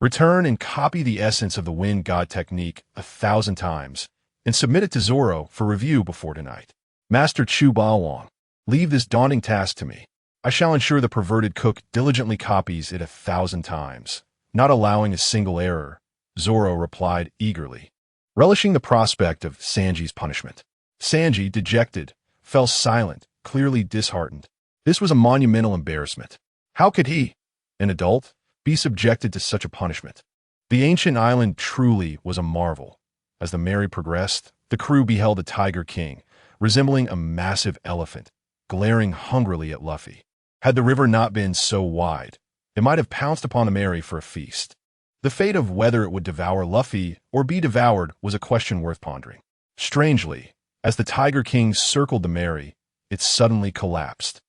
"Return and copy the essence of the wind god technique 1,000 times, and submit it to Zoro for review before tonight. Master Chu Ba-Wong, leave this daunting task to me. I shall ensure the perverted cook diligently copies it 1,000 times, not allowing a single error," Zoro replied eagerly, relishing the prospect of Sanji's punishment. Sanji, dejected, fell silent, clearly disheartened. This was a monumental embarrassment. How could he, an adult, be subjected to such a punishment? The ancient island truly was a marvel. As the merry progressed, the crew beheld a Tiger King, resembling a massive elephant, glaring hungrily at Luffy. Had the river not been so wide, it might have pounced upon the Merry for a feast. The fate of whether it would devour Luffy or be devoured was a question worth pondering. Strangely, as the Tiger King circled the Merry, it suddenly collapsed,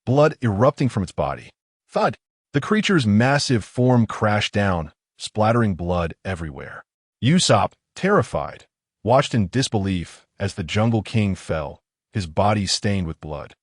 blood erupting from its body. Thud! The creature's massive form crashed down, splattering blood everywhere. Usopp, terrified, watched in disbelief as the Jungle King fell, his body stained with blood.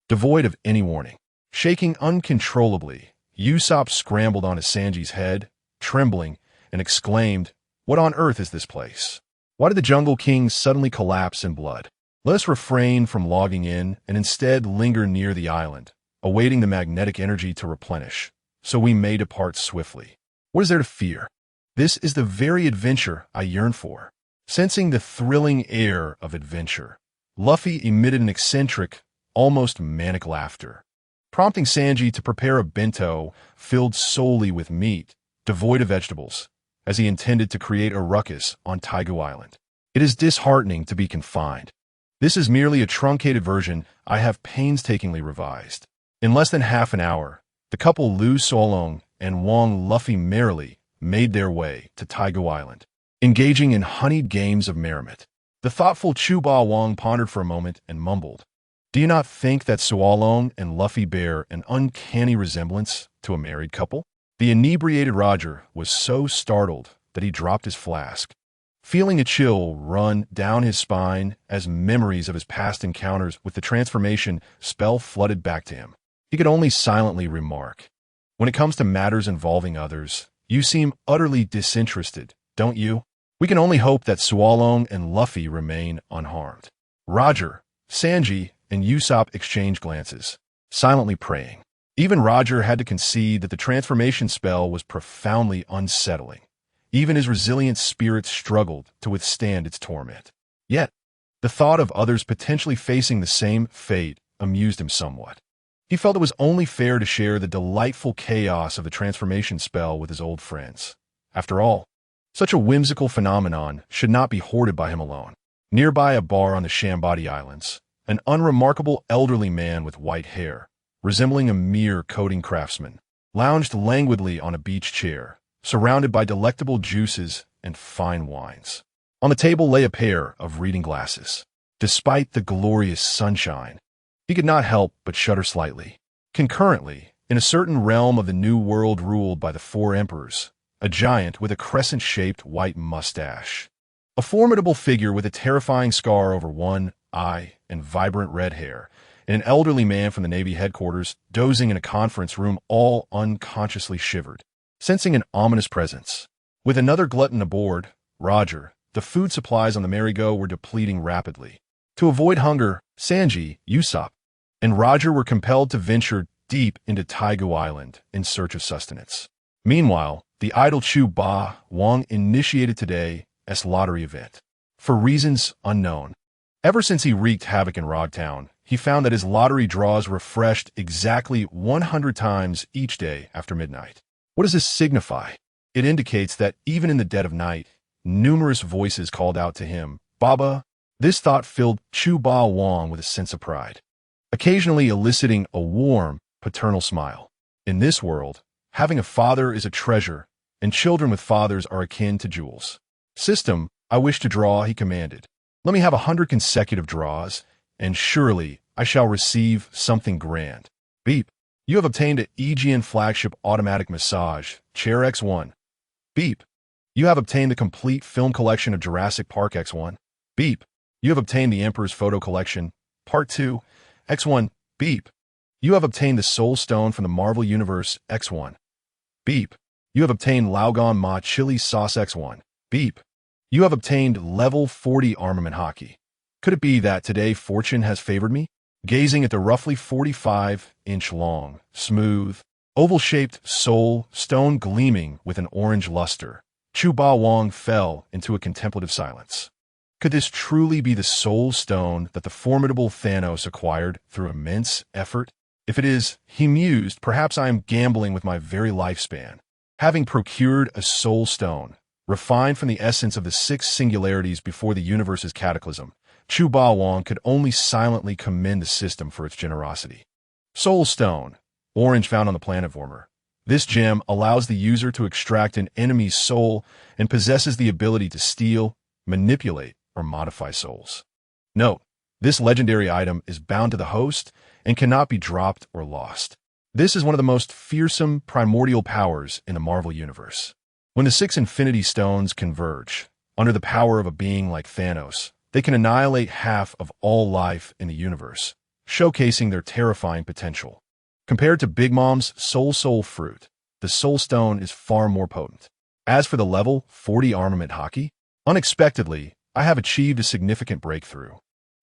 Devoid of any warning, shaking uncontrollably, Usopp scrambled onto Sanji's head, trembling, and exclaimed, "What on earth is this place? Why did the Jungle King suddenly collapse in blood? Let us refrain from logging in and instead linger near the island, awaiting the magnetic energy to replenish, so we may depart swiftly. What is there to fear? This is the very adventure I yearn for." Sensing the thrilling air of adventure, Luffy emitted an eccentric, almost manic laughter, prompting Sanji to prepare a bento filled solely with meat, devoid of vegetables, as he intended to create a ruckus on Taigu Island. It is disheartening to be confined. This is merely a truncated version I have painstakingly revised. In less than half an hour, the couple Lu Solong and Wong Luffy merrily made their way to Taigu Island, engaging in honeyed games of merriment. The thoughtful Chu Ba-Wong pondered for a moment and mumbled, "Do you not think that Sualong and Luffy bear an uncanny resemblance to a married couple?" The inebriated Roger was so startled that he dropped his flask, feeling a chill run down his spine as memories of his past encounters with the transformation spell flooded back to him. He could only silently remark, "When it comes to matters involving others, you seem utterly disinterested, don't you? We can only hope that Sualong and Luffy remain unharmed." Roger, Sanji, and Usopp exchanged glances, silently praying. Even Roger had to concede that the transformation spell was profoundly unsettling. Even his resilient spirit struggled to withstand its torment. Yet, the thought of others potentially facing the same fate amused him somewhat. He felt it was only fair to share the delightful chaos of the transformation spell with his old friends. After all, such a whimsical phenomenon should not be hoarded by him alone. Nearby a bar on the Shambadi Islands, an unremarkable elderly man with white hair, resembling a mere coding craftsman, lounged languidly on a beach chair, surrounded by delectable juices and fine wines. On the table lay a pair of reading glasses. Despite the glorious sunshine, he could not help but shudder slightly. Concurrently, in a certain realm of the New World ruled by the Four Emperors, a giant with a crescent-shaped white mustache, a formidable figure with a terrifying scar over one eye and vibrant red hair, and an elderly man from the Navy headquarters dozing in a conference room all unconsciously shivered, sensing an ominous presence. With another glutton aboard, Roger, the food supplies on the merry-go were depleting rapidly. To avoid hunger, Sanji, Usopp, and Roger were compelled to venture deep into Taigu Island in search of sustenance. Meanwhile, the idle Chu Ba-Wong initiated today's lottery event. For reasons unknown, ever since he wreaked havoc in Rogtown, he found that his lottery draws refreshed exactly 100 times each day after midnight. What does this signify? It indicates that even in the dead of night, numerous voices called out to him, "Baba." This thought filled Chu Ba-Wong with a sense of pride, occasionally eliciting a warm, paternal smile. In this world, having a father is a treasure, and children with fathers are akin to jewels. "System, I wish to draw," he commanded. "Let me have 100 consecutive draws, and surely I shall receive something grand." Beep. You have obtained an Aegean flagship automatic massage, Chair X1. Beep. You have obtained the complete film collection of Jurassic Park X1. Beep. You have obtained the Emperor's Photo Collection, Part 2, X1. Beep. You have obtained the Soul Stone from the Marvel Universe, X1. Beep. You have obtained Laogan Ma Chili Sauce X1. Beep. You have obtained level 40 armament hockey. Could it be that today fortune has favored me? Gazing at the roughly 45-inch long, smooth, oval-shaped soul stone gleaming with an orange luster, Chu Ba Wang fell into a contemplative silence. Could this truly be the soul stone that the formidable Thanos acquired through immense effort? If it is, he mused, perhaps I am gambling with my very lifespan. Having procured a soul stone, refined from the essence of the 6 singularities before the universe's cataclysm, Chu Ba Wang could only silently commend the system for its generosity. Soul Stone, orange found on the planet Vormer. This gem allows the user to extract an enemy's soul and possesses the ability to steal, manipulate, or modify souls. Note, this legendary item is bound to the host and cannot be dropped or lost. This is one of the most fearsome primordial powers in the Marvel Universe. When the 6 Infinity Stones converge, under the power of a being like Thanos, they can annihilate half of all life in the universe, showcasing their terrifying potential. Compared to Big Mom's Soul Fruit, the Soul Stone is far more potent. As for the level 40 armament hockey, unexpectedly, I have achieved a significant breakthrough.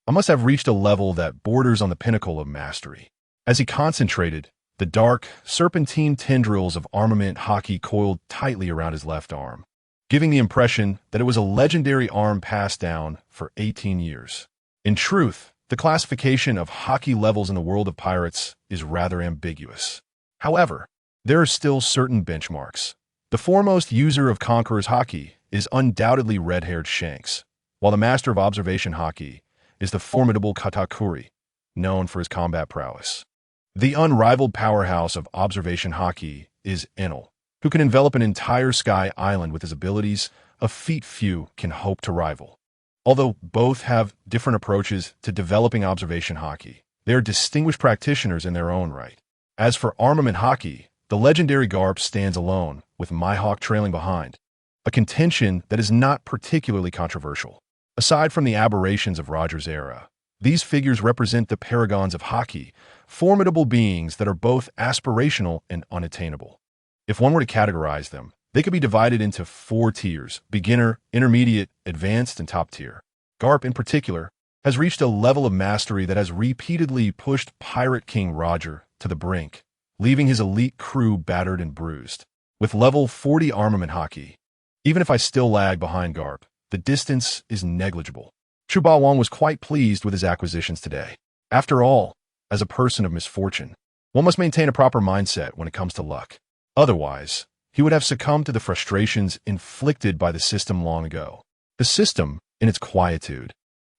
I must have reached a level that borders on the pinnacle of mastery. As he concentrated, the dark, serpentine tendrils of armament hockey coiled tightly around his left arm, giving the impression that it was a legendary arm passed down for 18 years. In truth, the classification of hockey levels in the world of pirates is rather ambiguous. However, there are still certain benchmarks. The foremost user of Conqueror's hockey is undoubtedly red-haired Shanks, while the master of observation hockey is the formidable Katakuri, known for his combat prowess. The unrivaled powerhouse of observation hockey is Enel, who can envelop an entire sky island with his abilities, a feat few can hope to rival. Although both have different approaches to developing observation hockey, they are distinguished practitioners in their own right. As for armament hockey, the legendary Garp stands alone, with Mihawk trailing behind, a contention that is not particularly controversial. Aside from the aberrations of Roger's era, these figures represent the paragons of hockey, formidable beings that are both aspirational and unattainable. If one were to categorize them, they could be divided into 4 tiers: beginner, intermediate, advanced, and top tier. Garp, in particular, has reached a level of mastery that has repeatedly pushed Pirate King Roger to the brink, leaving his elite crew battered and bruised. With level 40 armament hockey, even if I still lag behind Garp, the distance is negligible. Chu Ba Wang was quite pleased with his acquisitions today. After all, as a person of misfortune, one must maintain a proper mindset when it comes to luck. Otherwise, he would have succumbed to the frustrations inflicted by the system long ago. The system, in its quietude,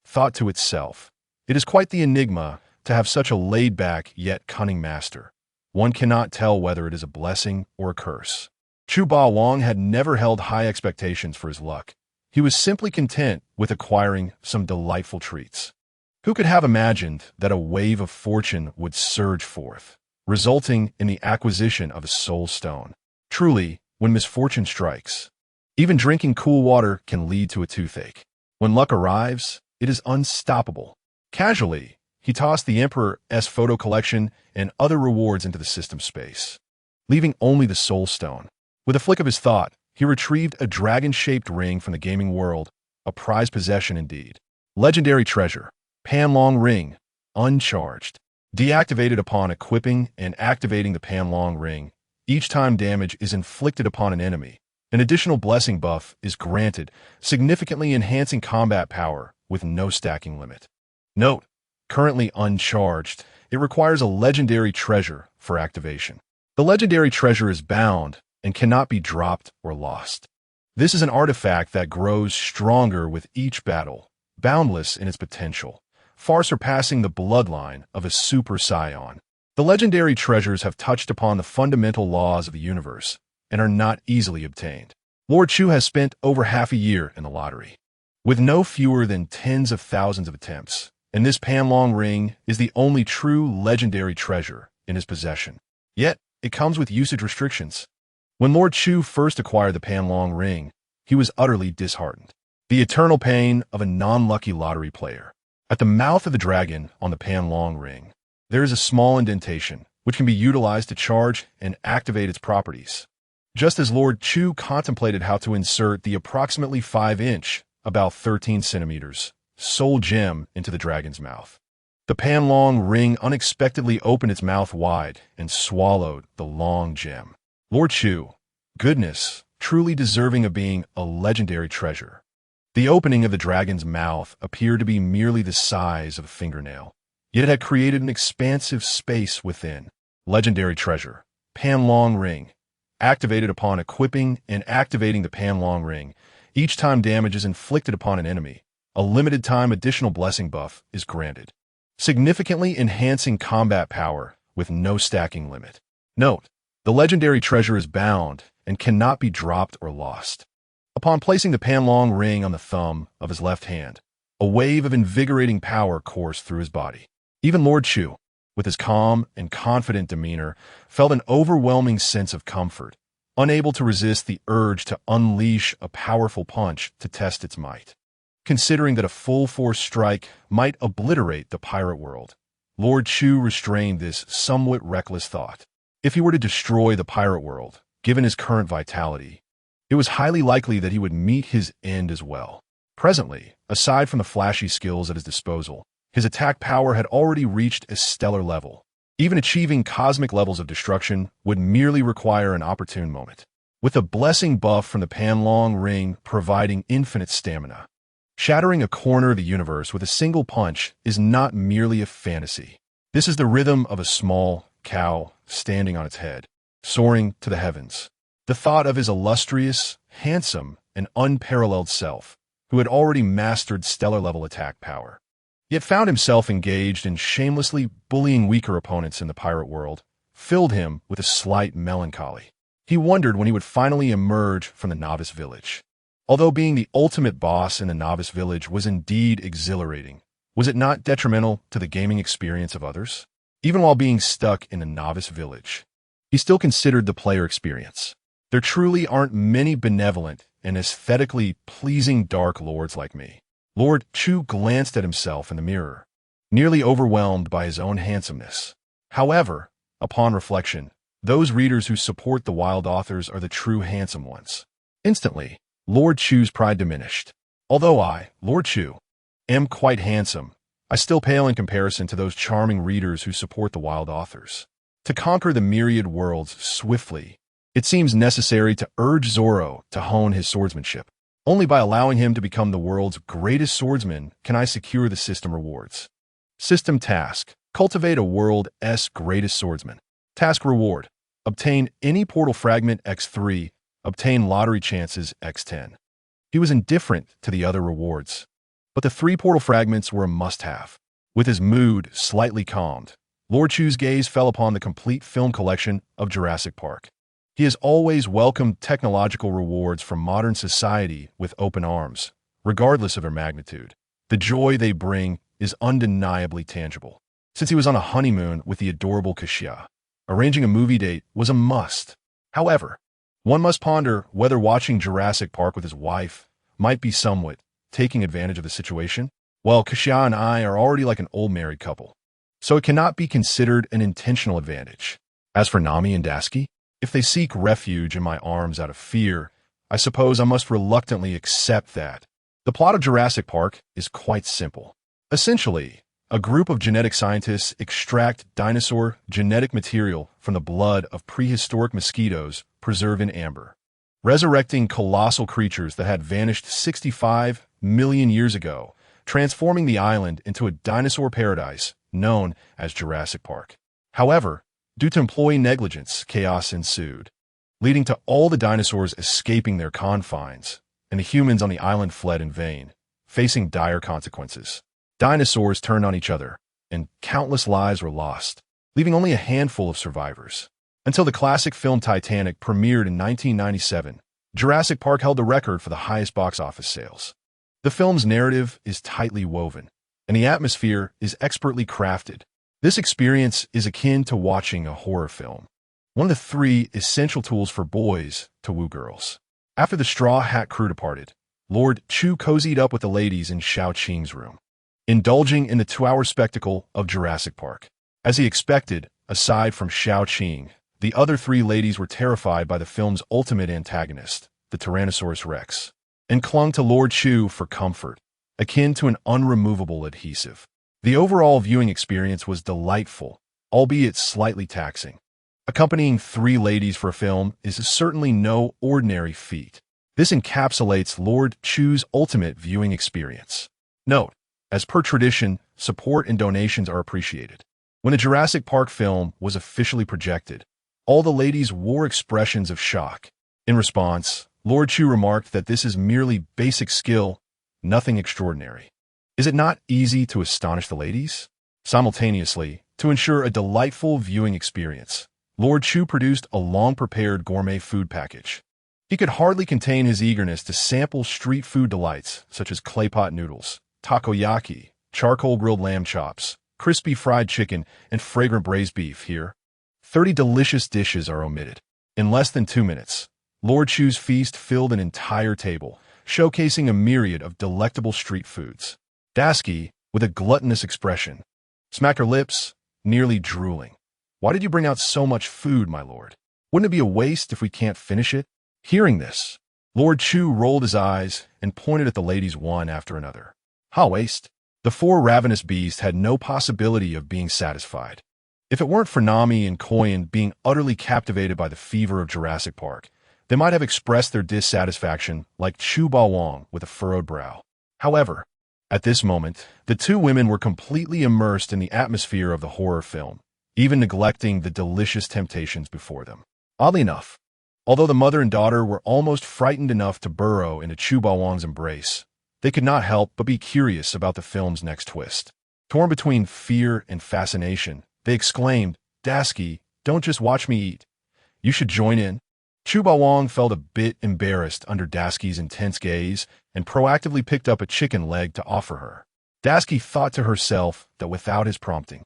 thought to itself, it is quite the enigma to have such a laid-back yet cunning master. One cannot tell whether it is a blessing or a curse. Chu Ba Wang had never held high expectations for his luck. He was simply content with acquiring some delightful treats. Who could have imagined that a wave of fortune would surge forth, resulting in the acquisition of a soul stone? Truly, when misfortune strikes, even drinking cool water can lead to a toothache. When luck arrives, it is unstoppable. Casually, he tossed the Emperor's photo collection and other rewards into the system space, leaving only the soul stone. With a flick of his thought, he retrieved a dragon-shaped ring from the gaming world, a prized possession indeed. Legendary treasure, Panlong Ring, uncharged. Deactivated upon equipping and activating the Panlong Ring, each time damage is inflicted upon an enemy, an additional blessing buff is granted, significantly enhancing combat power with no stacking limit. Note, currently uncharged, it requires a legendary treasure for activation. The legendary treasure is bound and cannot be dropped or lost. This is an artifact that grows stronger with each battle, boundless in its potential, far surpassing the bloodline of a super scion. The legendary treasures have touched upon the fundamental laws of the universe and are not easily obtained. Lord Chu has spent over half a year in the lottery, with no fewer than tens of thousands of attempts, and this Panlong Ring is the only true legendary treasure in his possession. Yet, it comes with usage restrictions. When Lord Chu first acquired the Panlong Ring, he was utterly disheartened. The eternal pain of a non-lucky lottery player. At the mouth of the dragon on the Panlong Ring, there is a small indentation, which can be utilized to charge and activate its properties. Just as Lord Chu contemplated how to insert the approximately 5-inch, about 13 centimeters, soul gem into the dragon's mouth, the Panlong ring unexpectedly opened its mouth wide and swallowed the long gem. Lord Chu, goodness, truly deserving of being a legendary treasure. The opening of the dragon's mouth appeared to be merely the size of a fingernail, yet it had created an expansive space within. Legendary treasure, Panlong ring. Activated upon equipping and activating the Panlong ring, each time damage is inflicted upon an enemy, a limited time additional blessing buff is granted, significantly enhancing combat power with no stacking limit. Note, the legendary treasure is bound and cannot be dropped or lost. Upon placing the Panlong ring on the thumb of his left hand, a wave of invigorating power coursed through his body. Even Lord Chu, with his calm and confident demeanor, felt an overwhelming sense of comfort, unable to resist the urge to unleash a powerful punch to test its might. Considering that a full-force strike might obliterate the pirate world, Lord Chu restrained this somewhat reckless thought. If he were to destroy the pirate world, given his current vitality, it was highly likely that he would meet his end as well. Presently, aside from the flashy skills at his disposal, his attack power had already reached a stellar level. Even achieving cosmic levels of destruction would merely require an opportune moment, with a blessing buff from the Panlong ring providing infinite stamina. Shattering a corner of the universe with a single punch is not merely a fantasy. This is the rhythm of a small cow standing on its head, soaring to the heavens. The thought of his illustrious, handsome, and unparalleled self, who had already mastered stellar-level attack power, yet found himself engaged in shamelessly bullying weaker opponents in the pirate world, filled him with a slight melancholy. He wondered when he would finally emerge from the novice village. Although being the ultimate boss in the novice village was indeed exhilarating, was it not detrimental to the gaming experience of others? Even while being stuck in the novice village, he still considered the player experience. There truly aren't many benevolent and aesthetically pleasing Dark Lords like me. Lord Chu glanced at himself in the mirror, nearly overwhelmed by his own handsomeness. However, upon reflection, those readers who support the wild authors are the true handsome ones. Instantly, Lord Chu's pride diminished. Although I, Lord Chu, am quite handsome, I still pale in comparison to those charming readers who support the wild authors. To conquer the myriad worlds swiftly, it seems necessary to urge Zoro to hone his swordsmanship. Only by allowing him to become the world's greatest swordsman can I secure the system rewards. System task: cultivate a world's greatest swordsman. Task reward: obtain any portal fragment x3, obtain lottery chances x10. He was indifferent to the other rewards, but the 3 portal fragments were a must-have. With his mood slightly calmed, Lord Chu's gaze fell upon the complete film collection of Jurassic Park. He has always welcomed technological rewards from modern society with open arms, regardless of their magnitude. The joy they bring is undeniably tangible. Since he was on a honeymoon with the adorable Kashia, arranging a movie date was a must. However, one must ponder whether watching Jurassic Park with his wife might be somewhat taking advantage of the situation. Well, Kashia and I are already like an old married couple, so it cannot be considered an intentional advantage. As for Nami and Daisuke, if they seek refuge in my arms out of fear, I suppose I must reluctantly accept that. The plot of Jurassic Park is quite simple. Essentially, a group of genetic scientists extract dinosaur genetic material from the blood of prehistoric mosquitoes preserved in amber, resurrecting colossal creatures that had vanished 65 million years ago, transforming the island into a dinosaur paradise known as Jurassic Park. However, due to employee negligence, chaos ensued, leading to all the dinosaurs escaping their confines, and the humans on the island fled in vain, facing dire consequences. Dinosaurs turned on each other, and countless lives were lost, leaving only a handful of survivors. Until the classic film Titanic premiered in 1997, Jurassic Park held the record for the highest box office sales. The film's narrative is tightly woven, and the atmosphere is expertly crafted. This experience is akin to watching a horror film, one of the 3 essential tools for boys to woo girls. After the Straw Hat crew departed, Lord Chu cozied up with the ladies in Xiao Qing's room, indulging in the 2-hour spectacle of Jurassic Park. As he expected, aside from Xiao Qing, The other three ladies were terrified by the film's ultimate antagonist, the Tyrannosaurus Rex, and clung to Lord Chu for comfort, akin to an unremovable adhesive. The overall viewing experience was delightful, albeit slightly taxing. Accompanying three ladies for a film is certainly no ordinary feat. This encapsulates Lord Chu's ultimate viewing experience. Note, as per tradition, support and donations are appreciated. When the Jurassic Park film was officially projected, all the ladies wore expressions of shock. In response, Lord Chu remarked that this is merely basic skill, nothing extraordinary. Is it not easy to astonish the ladies? Simultaneously, to ensure a delightful viewing experience, Lord Chu produced a long-prepared gourmet food package. He could hardly contain his eagerness to sample street food delights such as clay pot noodles, takoyaki, charcoal-grilled lamb chops, crispy fried chicken, and fragrant braised beef here. 30 delicious dishes are omitted. In less than 2 minutes, Lord Chu's feast filled an entire table, showcasing a myriad of delectable street foods. Dasky, with a gluttonous expression, smacked her lips, nearly drooling. Why did you bring out so much food, my lord? Wouldn't it be a waste if we can't finish it? Hearing this, Lord Chu rolled his eyes and pointed at the ladies one after another. Ha waste. The four ravenous beasts had no possibility of being satisfied. If it weren't for Nami and Koyan being utterly captivated by the fever of Jurassic Park, they might have expressed their dissatisfaction like Chu Bawang with a furrowed brow. However, at this moment, the two women were completely immersed in the atmosphere of the horror film, even neglecting the delicious temptations before them. Oddly enough, although the mother and daughter were almost frightened enough to burrow into Chu Bawang's embrace, they could not help but be curious about the film's next twist. Torn between fear and fascination, they exclaimed, Dasky, don't just watch me eat. You should join in. Chu Bawang felt a bit embarrassed under Dasky's intense gaze and proactively picked up a chicken leg to offer her. Dasky thought to herself that without his prompting,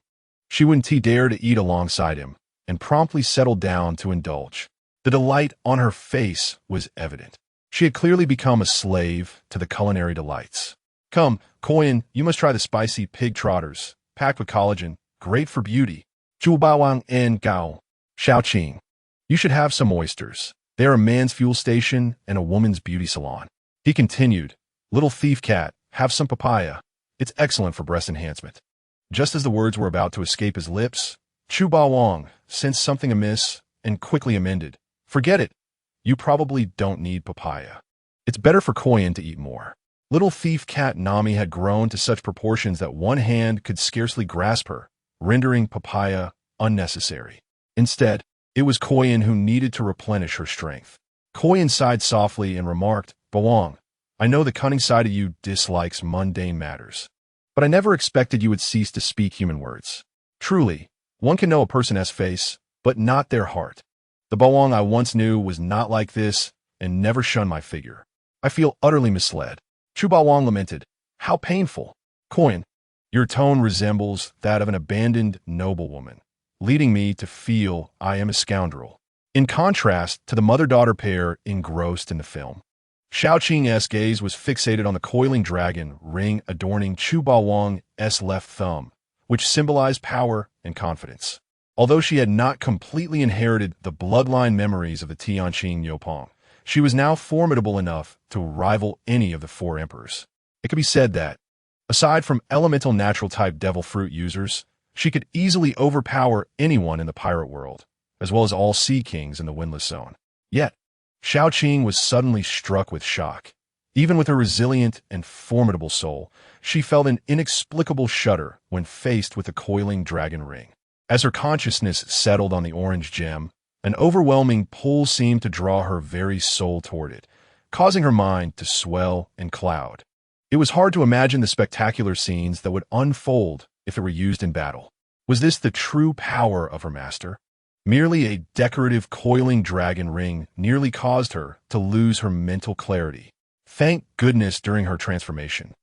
she wouldn't dare to eat alongside him, and promptly settled down to indulge. The delight on her face was evident. She had clearly become a slave to the culinary delights. Come, Koyan, you must try the spicy pig trotters, packed with collagen, great for beauty. Zhu Bawang en Gao. Xiaoqing. You should have some oysters. They are a man's fuel station and a woman's beauty salon. He continued, Little thief cat, have some papaya. It's excellent for breast enhancement. Just as the words were about to escape his lips, Chu Bawang sensed something amiss and quickly amended. Forget it. You probably don't need papaya. It's better for Koyan to eat more. Little thief cat Nami had grown to such proportions that one hand could scarcely grasp her, rendering papaya unnecessary. Instead, it was Koyan who needed to replenish her strength. Koyan sighed softly and remarked, Bawang, I know the cunning side of you dislikes mundane matters, but I never expected you would cease to speak human words. Truly, one can know a person's face, but not their heart. The Bawang I once knew was not like this and never shunned my figure. I feel utterly misled. Chu Bawang lamented, How painful. Koyan, your tone resembles that of an abandoned noblewoman, leading me to feel I am a scoundrel. In contrast to the mother-daughter pair engrossed in the film, Xiaoqing's gaze was fixated on the coiling dragon ring adorning Chu Bawang's left thumb, which symbolized power and confidence. Although she had not completely inherited the bloodline memories of the Tianqing Yopeng, she was now formidable enough to rival any of the four emperors. It could be said that, aside from elemental natural-type devil fruit users, she could easily overpower anyone in the pirate world, as well as all sea kings in the Windless Zone. Yet, Xiaoqing was suddenly struck with shock. Even with her resilient and formidable soul, she felt an inexplicable shudder when faced with the coiling dragon ring. As her consciousness settled on the orange gem, an overwhelming pull seemed to draw her very soul toward it, causing her mind to swell and cloud. It was hard to imagine the spectacular scenes that would unfold if it were used in battle. Was this the true power of her master? Merely a decorative coiling dragon ring nearly caused her to lose her mental clarity. Thank goodness during her transformation,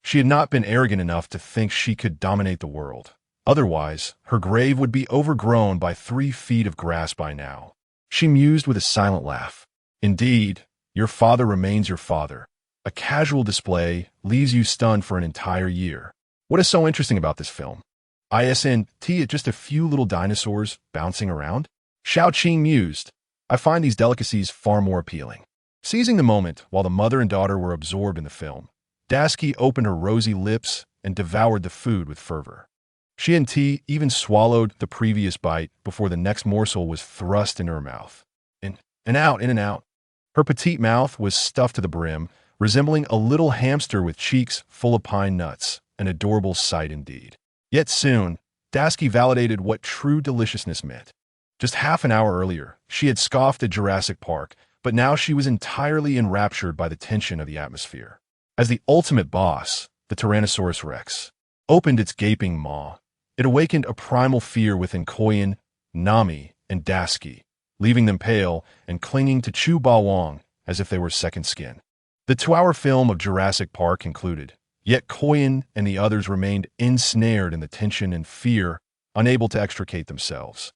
she had not been arrogant enough to think she could dominate the world. Otherwise, her grave would be overgrown by 3 feet of grass by now. She mused with a silent laugh. Indeed, your father remains your father. A casual display leaves you stunned for an entire year. What is so interesting about this film? Isn't it just a few little dinosaurs bouncing around? Xiao mused. I find these delicacies far more appealing. Seizing the moment while the mother and daughter were absorbed in the film, Dasky opened her rosy lips and devoured the food with fervor. She and T even swallowed the previous bite before the next morsel was thrust into her mouth. In and out, in and out. Her petite mouth was stuffed to the brim, resembling a little hamster with cheeks full of pine nuts, an adorable sight indeed. Yet soon, Dasky validated what true deliciousness meant. Just half an hour earlier, she had scoffed at Jurassic Park, but now she was entirely enraptured by the tension of the atmosphere. As the ultimate boss, the Tyrannosaurus Rex, opened its gaping maw, it awakened a primal fear within Koyan, Nami, and Dasky, leaving them pale and clinging to Chu Bawang as if they were second skin. The 2-hour film of Jurassic Park concluded, yet Koyan and the others remained ensnared in the tension and fear, unable to extricate themselves.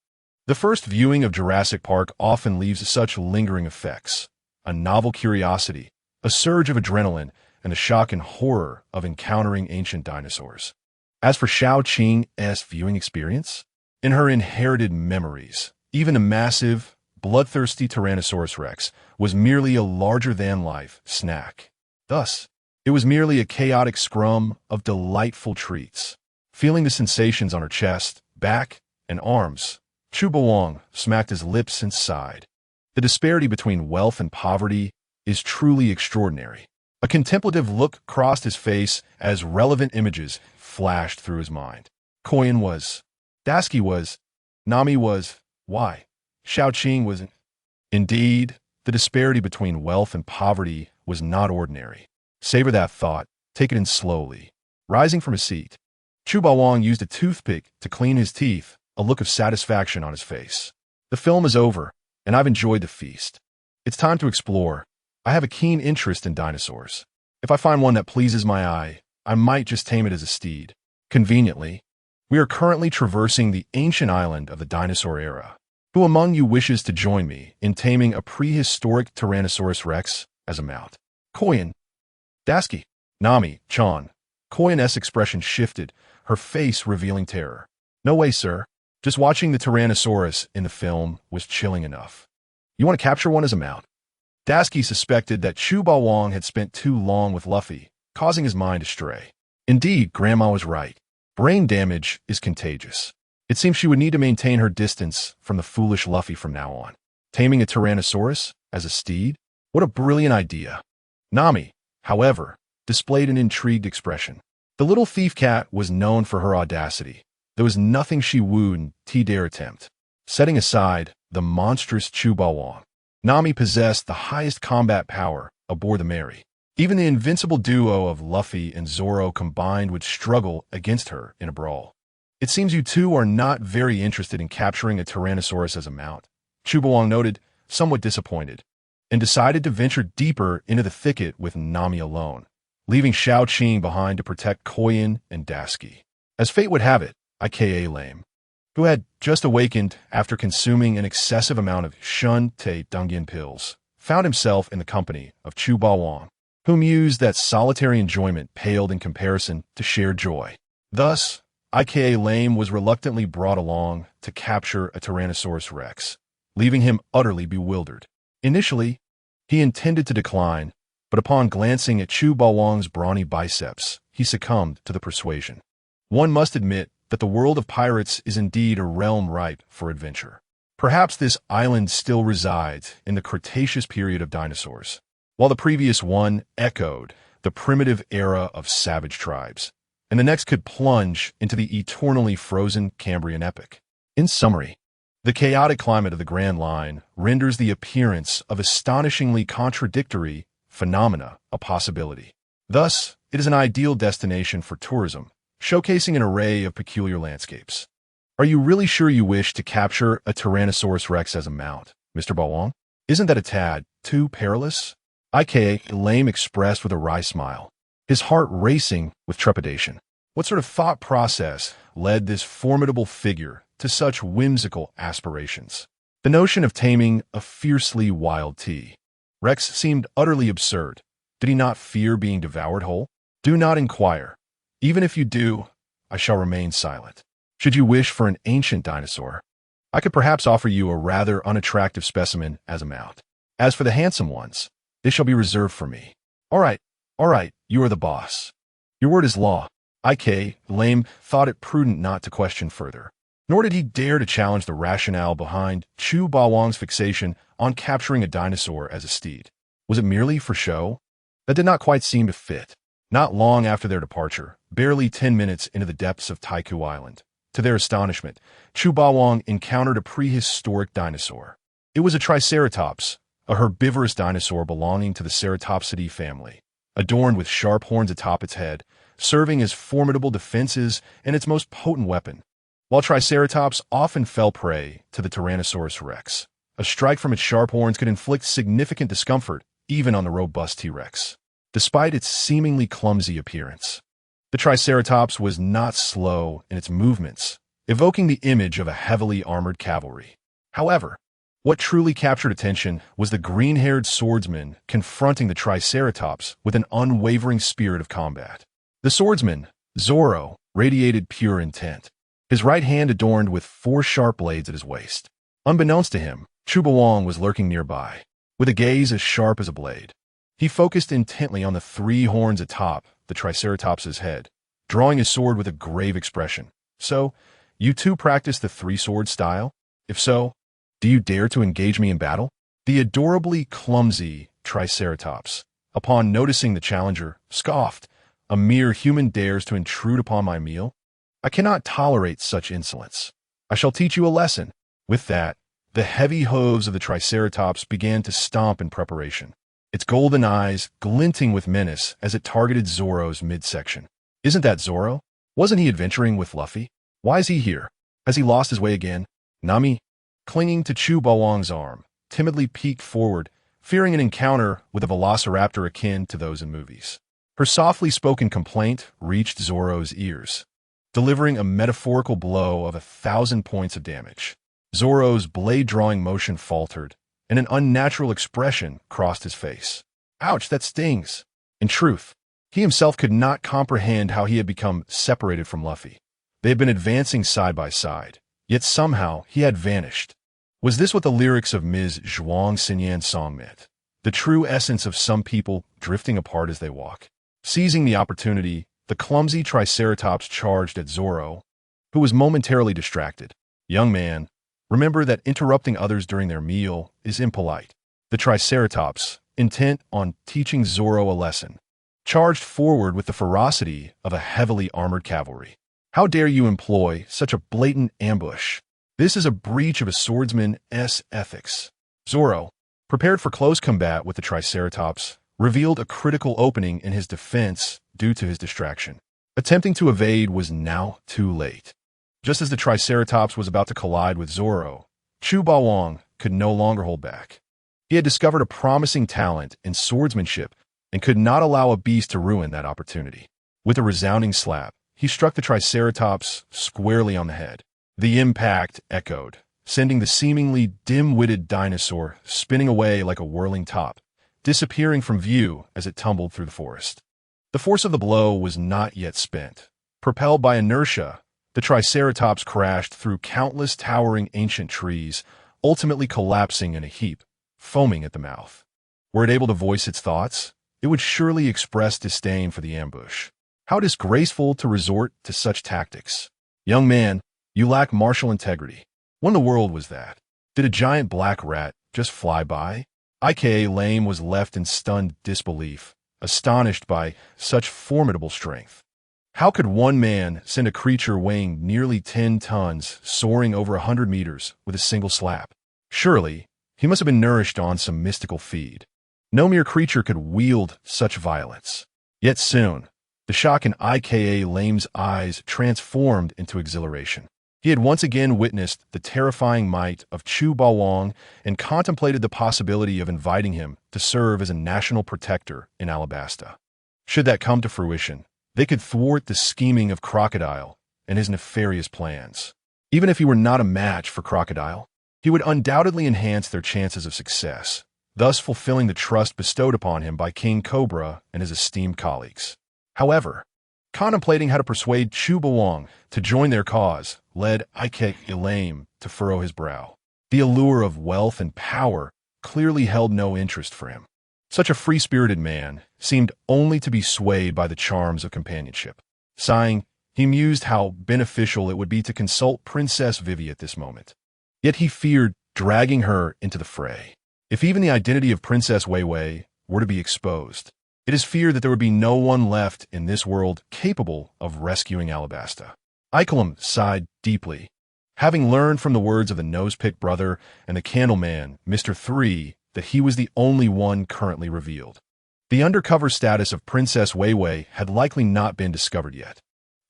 The first viewing of Jurassic Park often leaves such lingering effects: a novel curiosity, a surge of adrenaline, and the shock and horror of encountering ancient dinosaurs. As for Xiao-Qing's viewing experience, in her inherited memories, even a massive, bloodthirsty Tyrannosaurus Rex was merely a larger-than-life snack. Thus, it was merely a chaotic scrum of delightful treats. Feeling the sensations on her chest, back, and arms, Chu Bawang smacked his lips and sighed. The disparity between wealth and poverty is truly extraordinary. A contemplative look crossed his face as relevant images flashed through his mind. Koyan was, Dasky was, Nami was, why? Xiao-Qing was. Indeed, the disparity between wealth and poverty was not ordinary. Savor that thought, take it in slowly. Rising from his seat, Chu Bawang used a toothpick to clean his teeth, a look of satisfaction on his face. The film is over, and I've enjoyed the feast. It's time to explore. I have a keen interest in dinosaurs. If I find one that pleases my eye, I might just tame it as a steed. Conveniently, we are currently traversing the ancient island of the dinosaur era. Who among you wishes to join me in taming a prehistoric Tyrannosaurus Rex as a mount? Koyan, Dasky, Nami, Chan. Koyan's expression shifted, her face revealing terror. No way, sir. Just watching the Tyrannosaurus in the film was chilling enough. You want to capture one as a mount? Dasky suspected that Chu Bawang had spent too long with Luffy, causing his mind to stray. Indeed, Grandma was right. Brain damage is contagious. It seems she would need to maintain her distance from the foolish Luffy from now on. Taming a Tyrannosaurus as a steed? What a brilliant idea. Nami, however, displayed an intrigued expression. The little thief cat was known for her audacity. There was nothing she wouldn't dare attempt. Setting aside the monstrous Chu Bawang, Nami possessed the highest combat power aboard the Mary. Even the invincible duo of Luffy and Zoro combined would struggle against her in a brawl. It seems you two are not very interested in capturing a Tyrannosaurus as a mount, Chu Bawang noted, somewhat disappointed, and decided to venture deeper into the thicket with Nami alone, leaving Xiao-Qing behind to protect Koyan and Dasky. As fate would have it, aka Lame, who had just awakened after consuming an excessive amount of Shun Te Dungyan pills, found himself in the company of Chu Bawang, who mused that solitary enjoyment paled in comparison to shared joy. Thus, aka Lame was reluctantly brought along to capture a Tyrannosaurus Rex, leaving him utterly bewildered. Initially, he intended to decline, but upon glancing at Chu Bawang's brawny biceps, he succumbed to the persuasion. One must admit that the world of pirates is indeed a realm ripe for adventure. Perhaps this island still resides in the Cretaceous period of dinosaurs, while the previous one echoed the primitive era of savage tribes, and the next could plunge into the eternally frozen Cambrian epoch. In summary, the chaotic climate of the Grand Line renders the appearance of astonishingly contradictory phenomena a possibility. Thus, it is an ideal destination for tourism, showcasing an array of peculiar landscapes. Are you really sure you wish to capture a Tyrannosaurus Rex as a mount, Mr. Bawang? Isn't that a tad too perilous? aka Lame expressed with a wry smile, his heart racing with trepidation. What sort of thought process led this formidable figure to such whimsical aspirations? The notion of taming a fiercely wild T-Rex seemed utterly absurd. Did he not fear being devoured whole? Do not inquire. Even if you do, I shall remain silent. Should you wish for an ancient dinosaur, I could perhaps offer you a rather unattractive specimen as a mount. As for the handsome ones, they shall be reserved for me. All right, you are the boss. Your word is law. Lame thought it prudent not to question further. Nor did he dare to challenge the rationale behind Chu Bawang's fixation on capturing a dinosaur as a steed. Was it merely for show? That did not quite seem to fit. Not long after their departure, barely 10 minutes into the depths of Taiku Island, to their astonishment, Chu Bawang encountered a prehistoric dinosaur. It was a Triceratops, a herbivorous dinosaur belonging to the Ceratopsidae family, adorned with sharp horns atop its head, serving as formidable defenses and its most potent weapon. While Triceratops often fell prey to the Tyrannosaurus rex, a strike from its sharp horns could inflict significant discomfort even on the robust T-Rex. Despite its seemingly clumsy appearance, the Triceratops was not slow in its movements, evoking the image of a heavily armored cavalry. However, what truly captured attention was the green-haired swordsman confronting the Triceratops with an unwavering spirit of combat. The swordsman, Zoro, radiated pure intent, his right hand adorned with 4 sharp blades at his waist. Unbeknownst to him, Chu Bawang was lurking nearby, with a gaze as sharp as a blade. He focused intently on the 3 horns atop the Triceratops's head, drawing his sword with a grave expression. So, you too practice the 3-sword style? If so, do you dare to engage me in battle? The adorably clumsy Triceratops, upon noticing the challenger, scoffed. A mere human dares to intrude upon my meal? I cannot tolerate such insolence. I shall teach you a lesson. With that, the heavy hooves of the Triceratops began to stomp in preparation, its golden eyes glinting with menace as it targeted Zoro's midsection. Isn't that Zoro? Wasn't he adventuring with Luffy? Why is he here? Has he lost his way again? Nami, clinging to Chu Bawang's arm, timidly peeked forward, fearing an encounter with a velociraptor akin to those in movies. Her softly spoken complaint reached Zoro's ears, delivering a metaphorical blow of 1,000 points of damage. Zoro's blade-drawing motion faltered, and an unnatural expression crossed his face. Ouch, that stings. In truth, he himself could not comprehend how he had become separated from Luffy. They had been advancing side by side, yet somehow he had vanished. Was this what the lyrics of Ms. Zhuang Xinyan's song meant? The true essence of some people drifting apart as they walk? Seizing the opportunity, the clumsy Triceratops charged at Zoro, who was momentarily distracted. Young man, remember that interrupting others during their meal is impolite. The Triceratops, intent on teaching Zoro a lesson, charged forward with the ferocity of a heavily armored cavalry. How dare you employ such a blatant ambush? This is a breach of a swordsman's ethics. Zoro, prepared for close combat with the Triceratops, revealed a critical opening in his defense due to his distraction. Attempting to evade was now too late. Just as the Triceratops was about to collide with Zoro, Chu Bawang could no longer hold back. He had discovered a promising talent in swordsmanship and could not allow a beast to ruin that opportunity. With a resounding slap, he struck the Triceratops squarely on the head. The impact echoed, sending the seemingly dim-witted dinosaur spinning away like a whirling top, disappearing from view as it tumbled through the forest. The force of the blow was not yet spent. Propelled by inertia, the Triceratops crashed through countless towering ancient trees, ultimately collapsing in a heap, foaming at the mouth. Were it able to voice its thoughts, it would surely express disdain for the ambush. How disgraceful to resort to such tactics. Young man, you lack martial integrity. What in the world was that? Did a giant black rat just fly by? Lame was left in stunned disbelief, astonished by such formidable strength. How could one man send a creature weighing nearly 10 tons soaring over 100 meters with a single slap? Surely, he must have been nourished on some mystical feed. No mere creature could wield such violence. Yet soon, the shock in Lame's eyes transformed into exhilaration. He had once again witnessed the terrifying might of Chu Bawang and contemplated the possibility of inviting him to serve as a national protector in Alabasta. Should that come to fruition, they could thwart the scheming of Crocodile and his nefarious plans. Even if he were not a match for Crocodile, he would undoubtedly enhance their chances of success, thus fulfilling the trust bestowed upon him by King Cobra and his esteemed colleagues. However, contemplating how to persuade Chu Bawang to join their cause led Lame to furrow his brow. The allure of wealth and power clearly held no interest for him. Such a free-spirited man seemed only to be swayed by the charms of companionship. Sighing, he mused how beneficial it would be to consult Princess Vivi at this moment. Yet he feared dragging her into the fray. If even the identity of Princess Weiwei were to be exposed, it is feared that there would be no one left in this world capable of rescuing Alabasta. Icolum sighed deeply. Having learned from the words of the nose-pick brother and the Candleman, Mr. 3, that he was the only one currently revealed. The undercover status of Princess Weiwei had likely not been discovered yet.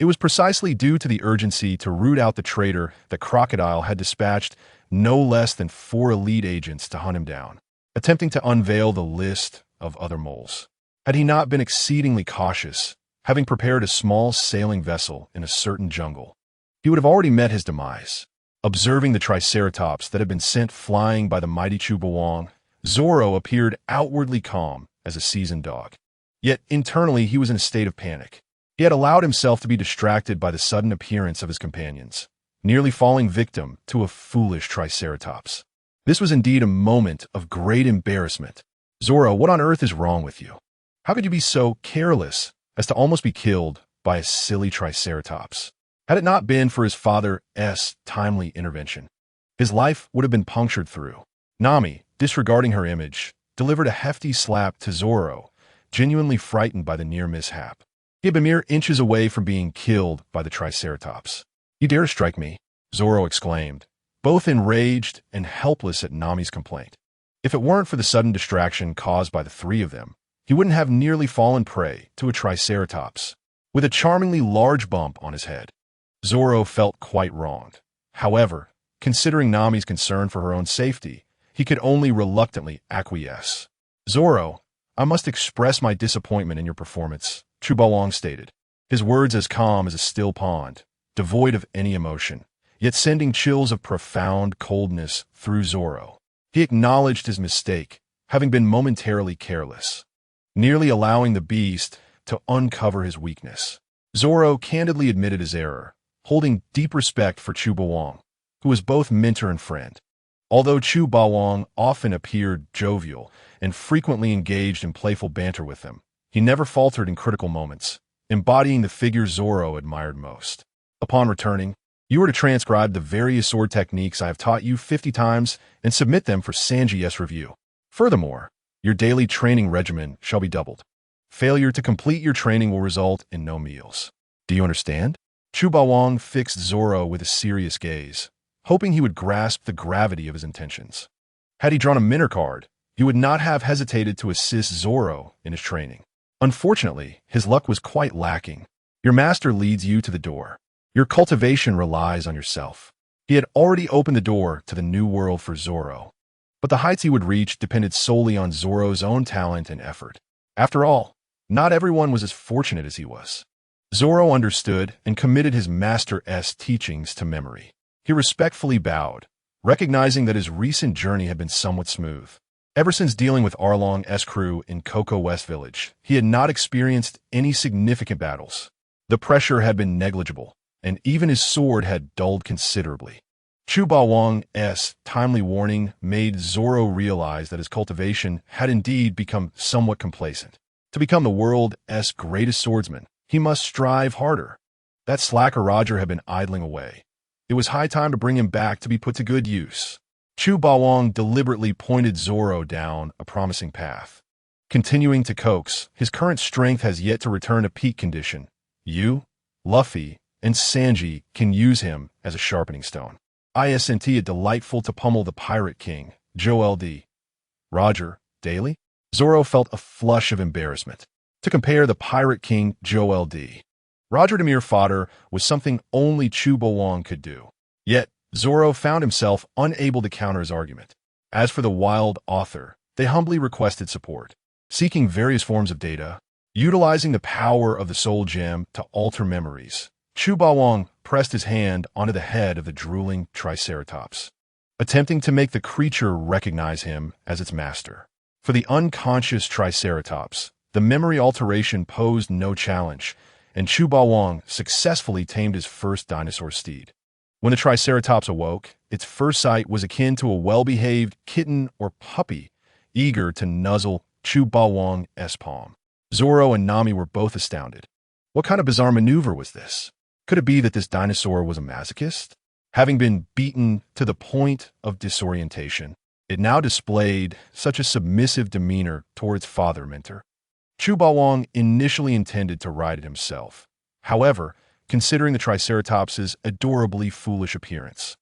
It was precisely due to the urgency to root out the traitor that Crocodile had dispatched no less than 4 elite agents to hunt him down, attempting to unveil the list of other moles. Had he not been exceedingly cautious, having prepared a small sailing vessel in a certain jungle, he would have already met his demise. Observing the Triceratops that had been sent flying by the mighty Chubawang, Zoro appeared outwardly calm as a seasoned dog. Yet internally he was in a state of panic. He had allowed himself to be distracted by the sudden appearance of his companions, nearly falling victim to a foolish Triceratops. This was indeed a moment of great embarrassment. Zoro, what on earth is wrong with you? How could you be so careless as to almost be killed by a silly Triceratops? Had it not been for his father's timely intervention, his life would have been punctured through. Nami, disregarding her image, delivered a hefty slap to Zoro, genuinely frightened by the near mishap. He had been mere inches away from being killed by the Triceratops. "You dare to strike me?" Zoro exclaimed, both enraged and helpless at Nami's complaint. If it weren't for the sudden distraction caused by the 3 of them, he wouldn't have nearly fallen prey to a Triceratops, with a charmingly large bump on his head. Zoro felt quite wronged. However, considering Nami's concern for her own safety, he could only reluctantly acquiesce. "Zoro, I must express my disappointment in your performance," Chubawang stated, his words as calm as a still pond, devoid of any emotion, yet sending chills of profound coldness through Zoro. He acknowledged his mistake, having been momentarily careless, nearly allowing the beast to uncover his weakness. Zoro candidly admitted his error, holding deep respect for Chubawang, who was both mentor and friend. Although Chubawang often appeared jovial and frequently engaged in playful banter with him, he never faltered in critical moments, embodying the figure Zoro admired most. Upon returning, you are to transcribe the various sword techniques I have taught you 50 times and submit them for Sanji's review. Furthermore, your daily training regimen shall be doubled. Failure to complete your training will result in no meals. Do you understand? Chubawang fixed Zoro with a serious gaze, hoping he would grasp the gravity of his intentions. Had he drawn a minor card, he would not have hesitated to assist Zoro in his training. Unfortunately, his luck was quite lacking. Your master leads you to the door. Your cultivation relies on yourself. He had already opened the door to the new world for Zoro, but the heights he would reach depended solely on Zoro's own talent and effort. After all, not everyone was as fortunate as he was. Zoro understood and committed his master's teachings to memory. He respectfully bowed, recognizing that his recent journey had been somewhat smooth. Ever since dealing with Arlong's crew in Cocoa West Village, he had not experienced any significant battles. The pressure had been negligible, and even his sword had dulled considerably. Chubawang's timely warning made Zoro realize that his cultivation had indeed become somewhat complacent. To become the world's greatest swordsman, he must strive harder. That slacker Roger had been idling away. It was high time to bring him back to be put to good use. Chubawang deliberately pointed Zoro down a promising path. Continuing to coax, his current strength has yet to return to peak condition. You, Luffy, and Sanji can use him as a sharpening stone. Isn't it delightful to pummel the Pirate King, Joel D. Roger, daily? Zoro felt a flush of embarrassment. To compare the Pirate King, Joel D. Roger to mere fodder was something only Chubawang could do. Yet, Zoro found himself unable to counter his argument. As for the Wild Author, they humbly requested support, seeking various forms of data, utilizing the power of the Soul Gem to alter memories. Chubawang pressed his hand onto the head of the drooling Triceratops, attempting to make the creature recognize him as its master. For the unconscious Triceratops, the memory alteration posed no challenge, and Chubawang successfully tamed his first dinosaur steed. When the Triceratops awoke, its first sight was akin to a well-behaved kitten or puppy, eager to nuzzle Chu Bawang's palm. Zoro and Nami were both astounded. What kind of bizarre maneuver was this? Could it be that this dinosaur was a masochist? Having been beaten to the point of disorientation, it now displayed such a submissive demeanor toward its father mentor. Chu Bawang initially intended to ride it himself. However, considering the Triceratops's adorably foolish appearance,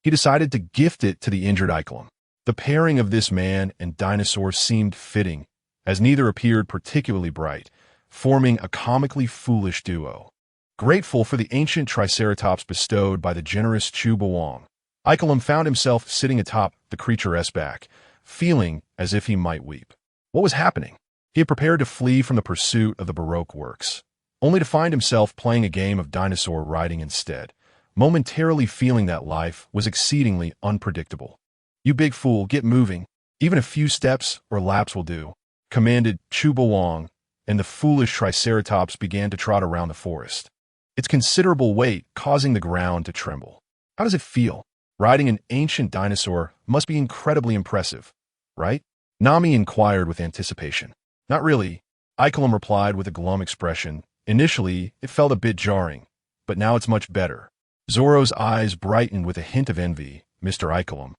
he decided to gift it to the injured Icolum. The pairing of this man and dinosaur seemed fitting, as neither appeared particularly bright, forming a comically foolish duo. Grateful for the ancient Triceratops bestowed by the generous Chu Bawang, Icolum found himself sitting atop the creature's back, feeling as if he might weep. What was happening? He had prepared to flee from the pursuit of the Baroque works, only to find himself playing a game of dinosaur riding instead, momentarily feeling that life was exceedingly unpredictable. "You big fool, get moving. Even a few steps or laps will do," commanded Chu Bawang, and the foolish Triceratops began to trot around the forest, its considerable weight causing the ground to tremble. How does it feel? Riding an ancient dinosaur must be incredibly impressive, right? Nami inquired with anticipation. "Not really," Icolum replied with a glum expression. "Initially, it felt a bit jarring, but now it's much better." Zoro's eyes brightened with a hint of envy. "Mr. Icolum,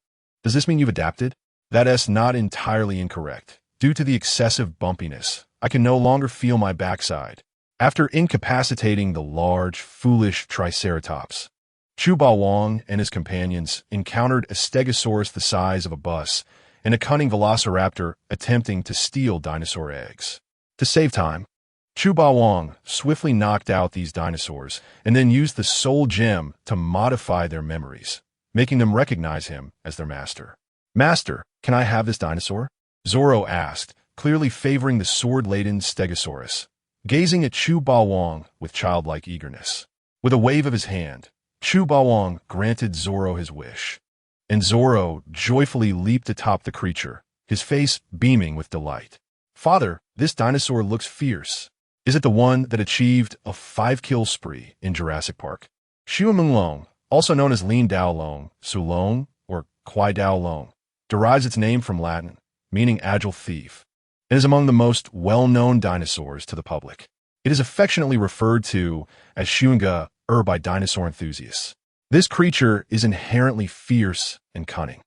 does this mean you've adapted?" "That's not entirely incorrect. Due to the excessive bumpiness, I can no longer feel my backside." After incapacitating the large, foolish Triceratops, Chu Bawang and his companions encountered a stegosaurus the size of a bus and a cunning velociraptor attempting to steal dinosaur eggs. To save time, Chu Bawang swiftly knocked out these dinosaurs and then used the soul gem to modify their memories, making them recognize him as their master. "Master, can I have this dinosaur?" Zoro asked, clearly favoring the sword-laden stegosaurus, gazing at Chu Bawang with childlike eagerness. With a wave of his hand, Chu Bawang granted Zoro his wish, and Zoro joyfully leaped atop the creature, his face beaming with delight. "Father, this dinosaur looks fierce. Is it the one that achieved a 5-kill spree in Jurassic Park?" Xiumeng Long, also known as Lin Dao Long, Su Long, or Kwai Dao Long, derives its name from Latin, meaning agile thief, and is among the most well-known dinosaurs to the public. It is affectionately referred to as Xiunga by dinosaur enthusiasts. This creature is inherently fierce and cunning,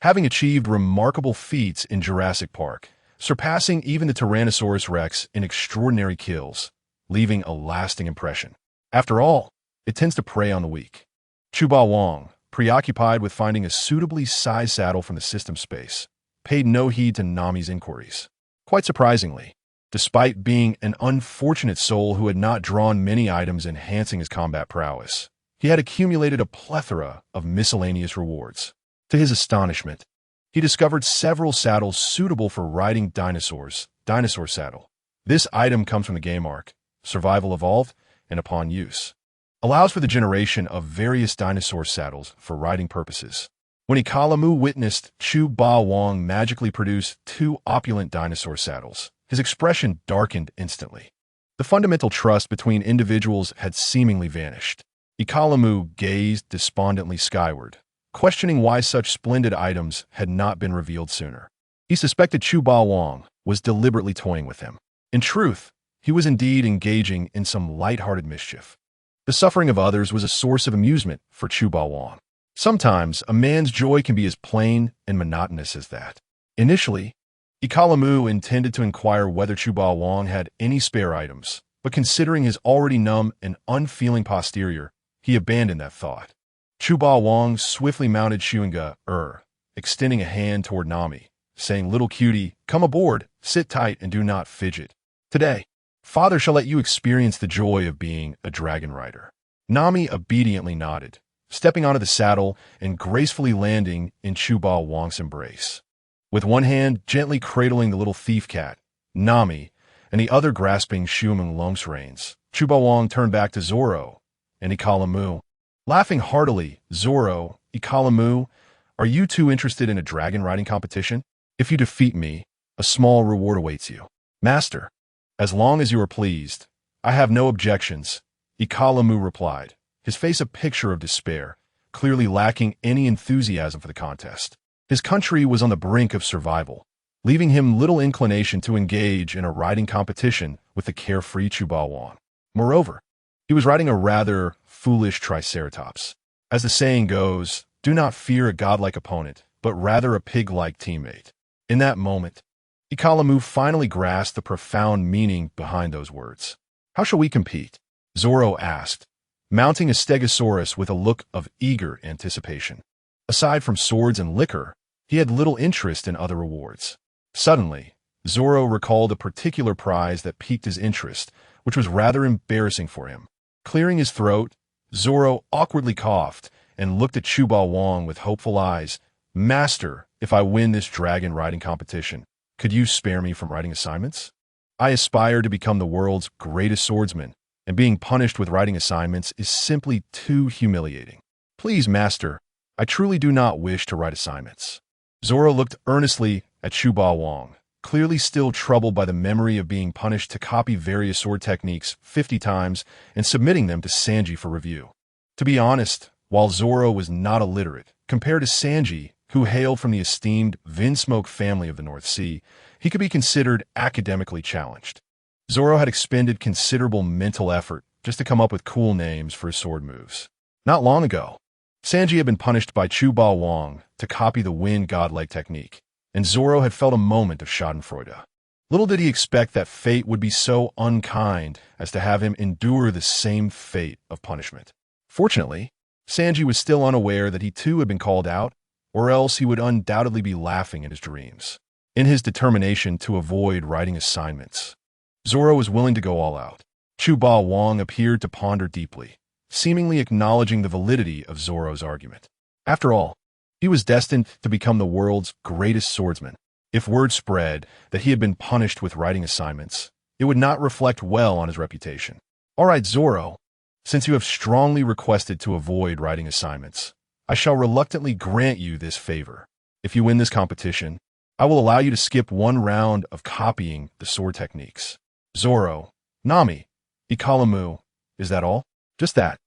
having achieved remarkable feats in Jurassic Park, surpassing even the Tyrannosaurus Rex in extraordinary kills, leaving a lasting impression. After all, it tends to prey on the weak. Chu Bawang, preoccupied with finding a suitably sized saddle from the system space, paid no heed to Nami's inquiries. Quite surprisingly, despite being an unfortunate soul who had not drawn many items enhancing his combat prowess, he had accumulated a plethora of miscellaneous rewards. To his astonishment, he discovered several saddles suitable for riding dinosaurs. Dinosaur saddle. This item comes from the game arc, Survival Evolved, and upon use, allows for the generation of various dinosaur saddles for riding purposes. When Ikalamu witnessed Chu Bawang magically produce 2 opulent dinosaur saddles, his expression darkened instantly. The fundamental trust between individuals had seemingly vanished. Ikalamu gazed despondently skyward, questioning why such splendid items had not been revealed sooner. He suspected Chu Bawang was deliberately toying with him. In truth, he was indeed engaging in some light-hearted mischief. The suffering of others was a source of amusement for Chu Bawang. Sometimes a man's joy can be as plain and monotonous as that. Initially, Ikalamu intended to inquire whether Chu Bawang had any spare items, but considering his already numb and unfeeling posterior, he abandoned that thought. Chu Bawang swiftly mounted Xiunga, extending a hand toward Nami, saying, "Little cutie, come aboard, sit tight and do not fidget. Today, Father shall let you experience the joy of being a dragon rider." Nami obediently nodded, stepping onto the saddle and gracefully landing in Chu Bawang's embrace. With one hand gently cradling the little thief cat, Nami, and the other grasping Xiumeng Long's reins, Chu Bawang turned back to Zoro and Ikalamu. Laughing heartily, Zoro, "Ikalamu, are you two interested in a dragon riding competition? If you defeat me, a small reward awaits you." "Master, as long as you are pleased, I have no objections," Ikalamu replied, his face a picture of despair, clearly lacking any enthusiasm for the contest. His country was on the brink of survival, leaving him little inclination to engage in a riding competition with the carefree Chubao. Moreover, he was riding a rather foolish triceratops. As the saying goes, do not fear a godlike opponent, but rather a pig-like teammate. In that moment, Ikalamu finally grasped the profound meaning behind those words. How shall we compete? Zoro asked, mounting a stegosaurus with a look of eager anticipation. Aside from swords and liquor, he had little interest in other rewards. Suddenly, Zoro recalled a particular prize that piqued his interest, which was rather embarrassing for him. Clearing his throat, Zoro awkwardly coughed and looked at Chubao with hopeful eyes. Master, if I win this dragon riding competition, could you spare me from riding assignments? I aspire to become the world's greatest swordsman, and being punished with riding assignments is simply too humiliating. Please, Master, I truly do not wish to ride assignments. Zoro looked earnestly at Chubao, clearly still troubled by the memory of being punished to copy various sword techniques 50 times and submitting them to Sanji for review. To be honest, while Zoro was not illiterate, compared to Sanji, who hailed from the esteemed Vinsmoke family of the North Sea, he could be considered academically challenged. Zoro had expended considerable mental effort just to come up with cool names for his sword moves. Not long ago, Sanji had been punished by Chubao to copy the wind godlike technique, and Zoro had felt a moment of schadenfreude. Little did he expect that fate would be so unkind as to have him endure the same fate of punishment. Fortunately, Sanji was still unaware that he too had been called out, or else he would undoubtedly be laughing in his dreams. In his determination to avoid writing assignments, Zoro was willing to go all out. Chubao appeared to ponder deeply, seemingly acknowledging the validity of Zoro's argument. After all, he was destined to become the world's greatest swordsman. If word spread that he had been punished with writing assignments, it would not reflect well on his reputation. All right, Zoro, since you have strongly requested to avoid writing assignments, I shall reluctantly grant you this favor. If you win this competition, I will allow you to skip one round of copying the sword techniques. Zoro, Nami, Ikalamu, is that all? Just that.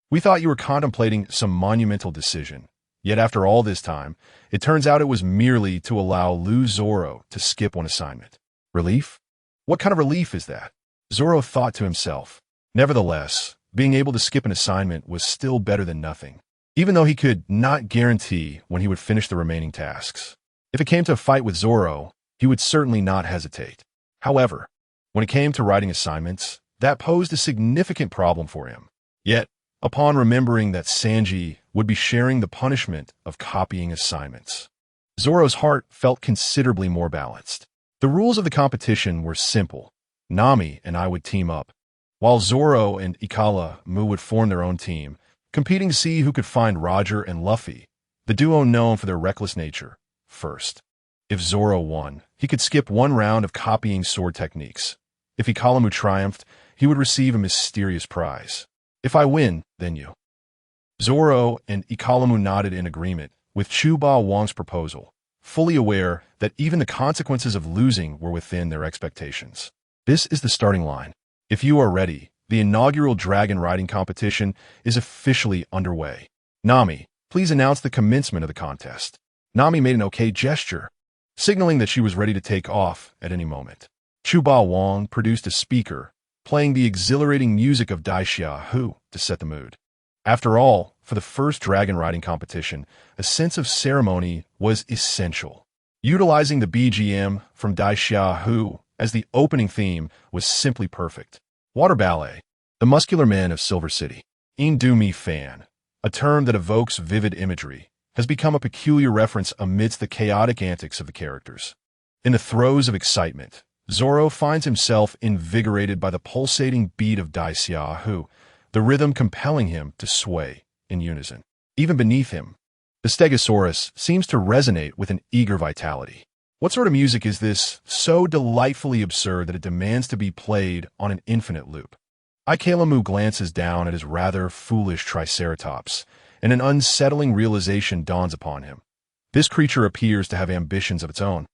We thought you were contemplating some monumental decision. Yet after all this time, it turns out it was merely to allow Zoro to skip one assignment. Relief? What kind of relief is that? Zoro thought to himself. Nevertheless, being able to skip an assignment was still better than nothing, even though he could not guarantee when he would finish the remaining tasks. If it came to a fight with Zoro, he would certainly not hesitate. However, when it came to writing assignments, that posed a significant problem for him. Yet, upon remembering that Sanji would be sharing the punishment of copying assignments, Zoro's heart felt considerably more balanced. The rules of the competition were simple. Nami and I would team up, while Zoro and Ikalamu would form their own team, competing to see who could find Roger and Luffy, the duo known for their reckless nature, first. If Zoro won, he could skip one round of copying sword techniques. If Ikalamu triumphed, he would receive a mysterious prize. If I win, then you. Zoro and Ikalamu nodded in agreement with Chubao proposal, fully aware that even the consequences of losing were within their expectations. This is the starting line. If you are ready, the inaugural dragon riding competition is officially underway. Nami, please announce the commencement of the contest. Nami made an okay gesture, signaling that she was ready to take off at any moment. Chubao produced a speaker, playing the exhilarating music of Daishiahu to set the mood. After all, for the first dragon riding competition, a sense of ceremony was essential. Utilizing the BGM from Daishiahu as the opening theme was simply perfect. Water ballet, the muscular men of Silver City. Indumi fan, a term that evokes vivid imagery, has become a peculiar reference amidst the chaotic antics of the characters. In the throes of excitement, Zoro finds himself invigorated by the pulsating beat of Daishiahu, the rhythm compelling him to sway in unison. Even beneath him, the Stegosaurus seems to resonate with an eager vitality. What sort of music is this, so delightfully absurd that it demands to be played on an infinite loop? Ikalamu glances down at his rather foolish Triceratops, and an unsettling realization dawns upon him. This creature appears to have ambitions of its own,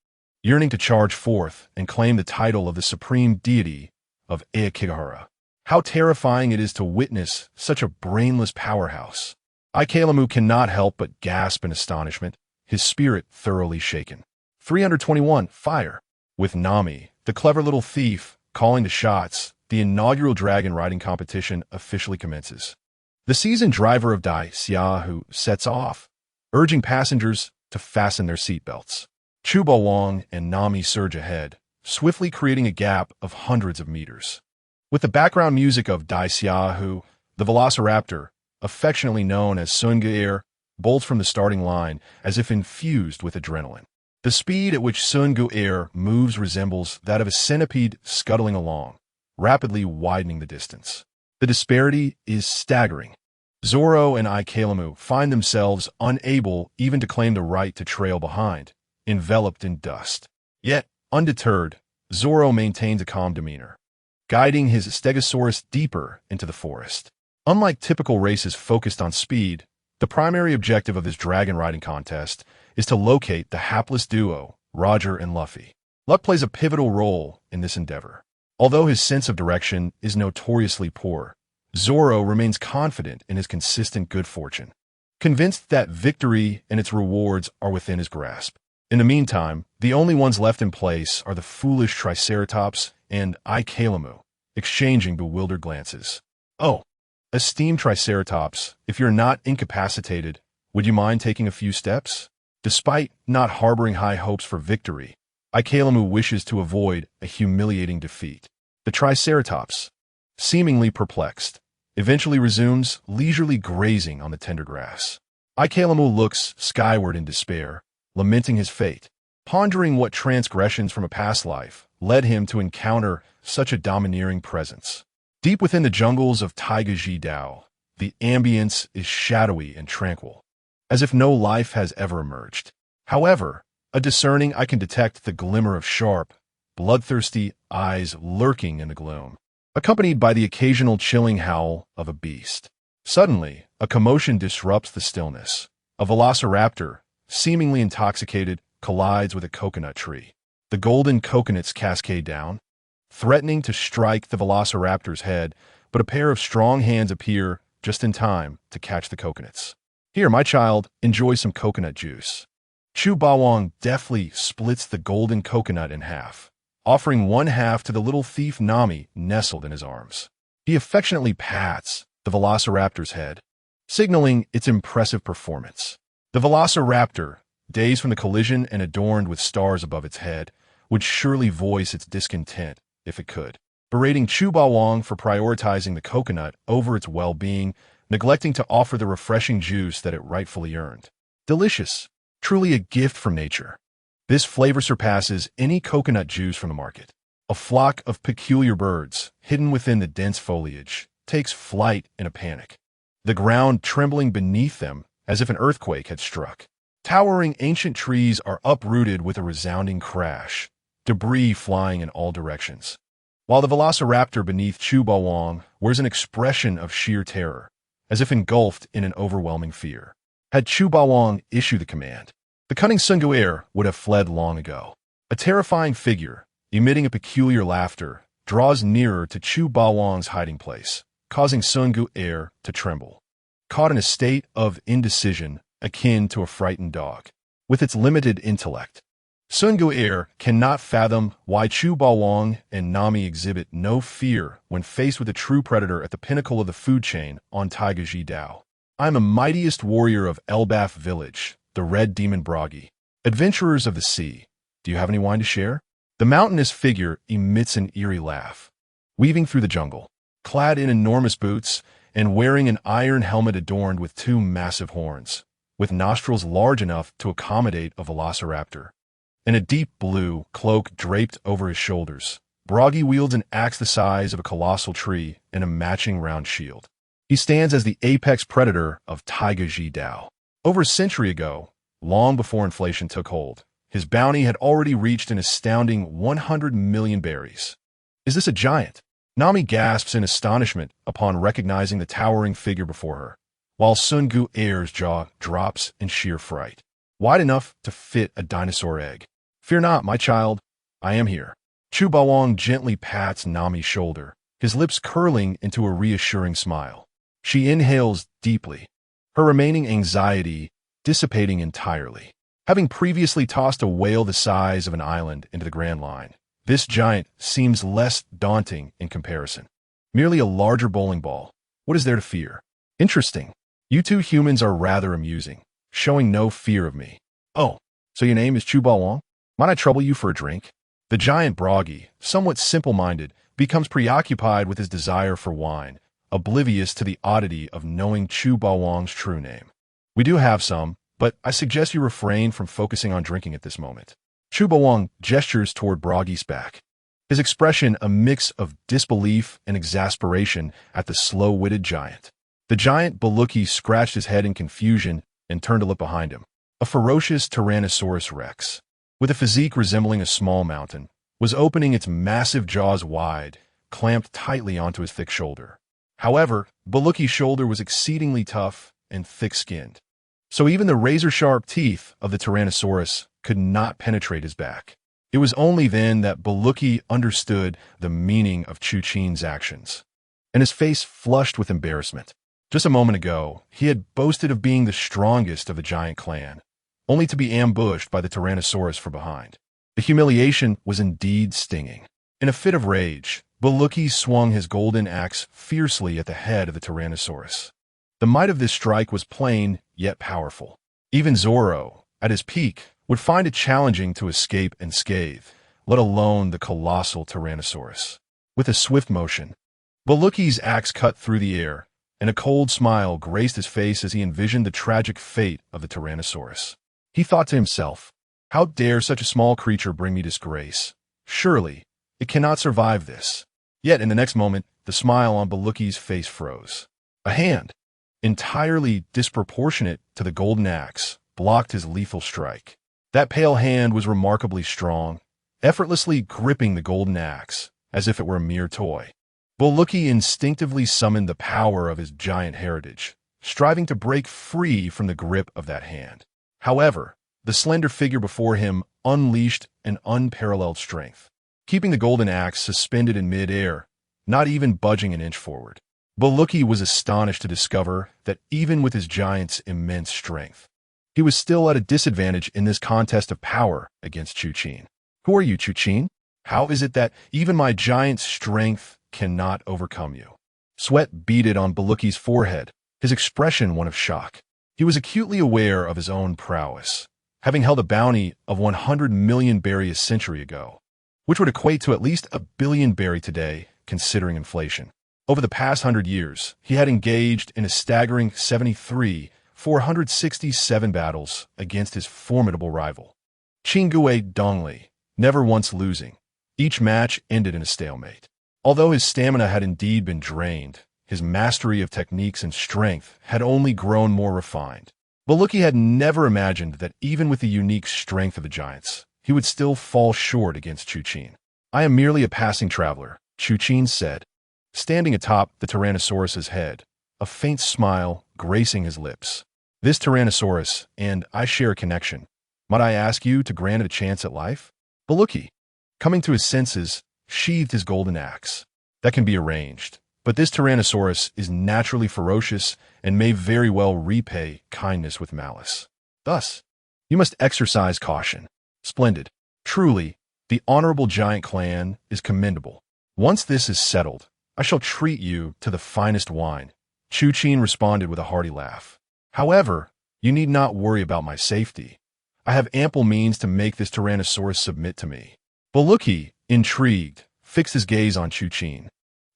yearning to charge forth and claim the title of the supreme deity of Aokigahara. How terrifying it is to witness such a brainless powerhouse. Ikelamu cannot help but gasp in astonishment, his spirit thoroughly shaken. 321. Fire. With Nami, the clever little thief, calling the shots, the inaugural dragon riding competition officially commences. The seasoned driver of Dai Xiaohu sets off, urging passengers to fasten their seatbelts. Chuba Wang and Nami surge ahead, swiftly creating a gap of hundreds of meters. With the background music of Dai Xiaohu, the Velociraptor, affectionately known as Sungu, bolts from the starting line as if infused with adrenaline. The speed at which Sungu moves resembles that of a centipede scuttling along, rapidly widening the distance. The disparity is staggering. Zoro and Ikelamu find themselves unable even to claim the right to trail behind, enveloped in dust. Yet, undeterred, Zoro maintains a calm demeanor, guiding his Stegosaurus deeper into the forest. Unlike typical races focused on speed, the primary objective of this dragon riding contest is to locate the hapless duo, Roger and Luffy. Luck plays a pivotal role in this endeavor. Although his sense of direction is notoriously poor, Zoro remains confident in his consistent good fortune, convinced that victory and its rewards are within his grasp. In the meantime, the only ones left in place are the foolish Triceratops and Ikelamu, exchanging bewildered glances. Oh, esteemed Triceratops, if you're not incapacitated, would you mind taking a few steps? Despite not harboring high hopes for victory, Ikelamu wishes to avoid a humiliating defeat. The Triceratops, seemingly perplexed, eventually resumes leisurely grazing on the tender grass. Ikelamu looks skyward in despair, lamenting his fate, pondering what transgressions from a past life led him to encounter such a domineering presence. Deep within the jungles of Taigaji Dao, the ambience is shadowy and tranquil, as if no life has ever emerged. However, a discerning eye can detect the glimmer of sharp, bloodthirsty eyes lurking in the gloom, accompanied by the occasional chilling howl of a beast. Suddenly, a commotion disrupts the stillness. A velociraptor, seemingly intoxicated, collides with a coconut tree. The golden coconuts cascade down, threatening to strike the velociraptor's head, but a pair of strong hands appear just in time to catch the coconuts. Here, my child, enjoy some coconut juice. Chu Bawang deftly splits the golden coconut in half, offering one half to the little thief Nami nestled in his arms. He affectionately pats the velociraptor's head, signaling its impressive performance. The velociraptor, dazed from the collision and adorned with stars above its head, would surely voice its discontent if it could, berating Chu Bawang for prioritizing the coconut over its well-being, neglecting to offer the refreshing juice that it rightfully earned. Delicious, truly a gift from nature. This flavor surpasses any coconut juice from the market. A flock of peculiar birds, hidden within the dense foliage, takes flight in a panic, the ground trembling beneath them as if an earthquake had struck. Towering ancient trees are uprooted with a resounding crash, debris flying in all directions, while the velociraptor beneath Chu Bawang wears an expression of sheer terror, as if engulfed in an overwhelming fear. Had Chu Bawang issued the command, the cunning Sungu would have fled long ago. A terrifying figure, emitting a peculiar laughter, draws nearer to Chu Bawang's hiding place, causing Sungu to tremble. Caught in a state of indecision akin to a frightened dog, with its limited intellect, Sungu cannot fathom why Chu Bawang and Nami exhibit no fear when faced with a true predator at the pinnacle of the food chain on Taigaji Dao. I am a mightiest warrior of Elbaf village, the red demon Bragi. Adventurers of the sea, do you have any wine to share? The mountainous figure emits an eerie laugh, weaving through the jungle, clad in enormous boots and wearing an iron helmet adorned with two massive horns, with nostrils large enough to accommodate a velociraptor. In a deep blue cloak draped over his shoulders, Bragi wields an axe the size of a colossal tree and a matching round shield. He stands as the apex predator of Taigaji Dao. Over a century ago, long before inflation took hold, his bounty had already reached an astounding 100 million berries. Is this a giant? Nami gasps in astonishment upon recognizing the towering figure before her, while Sungu jaw drops in sheer fright. Wide enough to fit a dinosaur egg. Fear not, my child. I am here. Chu Bawang gently pats Nami's shoulder, his lips curling into a reassuring smile. She inhales deeply, her remaining anxiety dissipating entirely. Having previously tossed a whale the size of an island into the Grand Line, this giant seems less daunting in comparison. Merely a larger bowling ball. What is there to fear? Interesting. You two humans are rather amusing, showing no fear of me. Oh, so your name is Chu Wong? Might I trouble you for a drink? The giant Broggy, somewhat simple-minded, becomes preoccupied with his desire for wine, oblivious to the oddity of knowing Chu Wong's true name. We do have some, but I suggest you refrain from focusing on drinking at this moment. Chu Wong gestures toward Broggy's back, his expression a mix of disbelief and exasperation at the slow-witted giant. The giant Baluki scratched his head in confusion and turned to look behind him. A ferocious Tyrannosaurus Rex, with a physique resembling a small mountain, was opening its massive jaws wide, clamped tightly onto his thick shoulder. However, Baluki's shoulder was exceedingly tough and thick-skinned, so even the razor-sharp teeth of the Tyrannosaurus could not penetrate his back. It was only then that Baluki understood the meaning of Chu Chin's actions, and his face flushed with embarrassment. Just a moment ago, he had boasted of being the strongest of the giant clan, only to be ambushed by the Tyrannosaurus from behind. The humiliation was indeed stinging. In a fit of rage, Baluki swung his golden axe fiercely at the head of the Tyrannosaurus. The might of this strike was plain, yet powerful. Even Zoro, at his peak, would find it challenging to escape unscathed, let alone the colossal Tyrannosaurus. With a swift motion, Baluki's axe cut through the air, and a cold smile graced his face as he envisioned the tragic fate of the Tyrannosaurus. He thought to himself, how dare such a small creature bring me disgrace? Surely, it cannot survive this. Yet in the next moment, the smile on Baluki's face froze. A hand, entirely disproportionate to the golden axe, blocked his lethal strike. That pale hand was remarkably strong, effortlessly gripping the golden axe, as if it were a mere toy. Baluki instinctively summoned the power of his giant heritage, striving to break free from the grip of that hand. However, the slender figure before him unleashed an unparalleled strength, keeping the golden axe suspended in mid-air, not even budging an inch forward. Baluki was astonished to discover that even with his giant's immense strength, he was still at a disadvantage in this contest of power against Chu Chin. Who are you, Chu Chin? How is it that even my giant's strength cannot overcome you? Sweat beaded on Baluki's forehead, his expression one of shock. He was acutely aware of his own prowess, having held a bounty of 100 million berry a century ago, which would equate to at least 1 billion berry today, considering inflation. Over the past 100 years, he had engaged in a staggering 467 battles against his formidable rival, Chingue Dongli, never once losing. Each match ended in a stalemate. Although his stamina had indeed been drained, his mastery of techniques and strength had only grown more refined. Baluki had never imagined that even with the unique strength of the giants, he would still fall short against Chu Chin. I am merely a passing traveler, Chu Chin said, standing atop the Tyrannosaurus's head, a faint smile gracing his lips. This Tyrannosaurus and I share a connection. Might I ask you to grant it a chance at life? Baluki, coming to his senses, sheathed his golden axe. That can be arranged, but this Tyrannosaurus is naturally ferocious and may very well repay kindness with malice. Thus, you must exercise caution. Splendid. Truly, the honorable giant clan is commendable. Once this is settled, I shall treat you to the finest wine. Chu Chin responded with a hearty laugh. However, you need not worry about my safety. I have ample means to make this Tyrannosaurus submit to me. Baluki, intrigued, fixed his gaze on Chu Chin,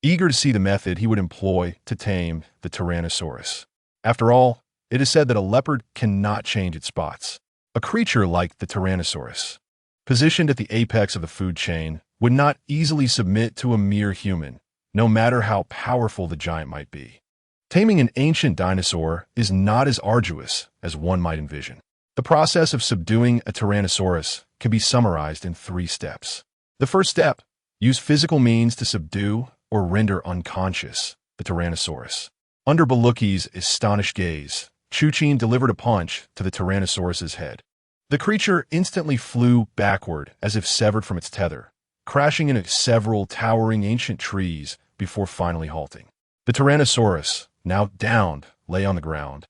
eager to see the method he would employ to tame the Tyrannosaurus. After all, it is said that a leopard cannot change its spots. A creature like the Tyrannosaurus, positioned at the apex of the food chain, would not easily submit to a mere human, no matter how powerful the giant might be. Taming an ancient dinosaur is not as arduous as one might envision. The process of subduing a Tyrannosaurus can be summarized in 3 steps. The first step, use physical means to subdue or render unconscious the Tyrannosaurus. Under Baluki's astonished gaze, Chu Chin delivered a punch to the Tyrannosaurus's head. The creature instantly flew backward as if severed from its tether, crashing into several towering ancient trees before finally halting. The Tyrannosaurus, now downed, lay on the ground,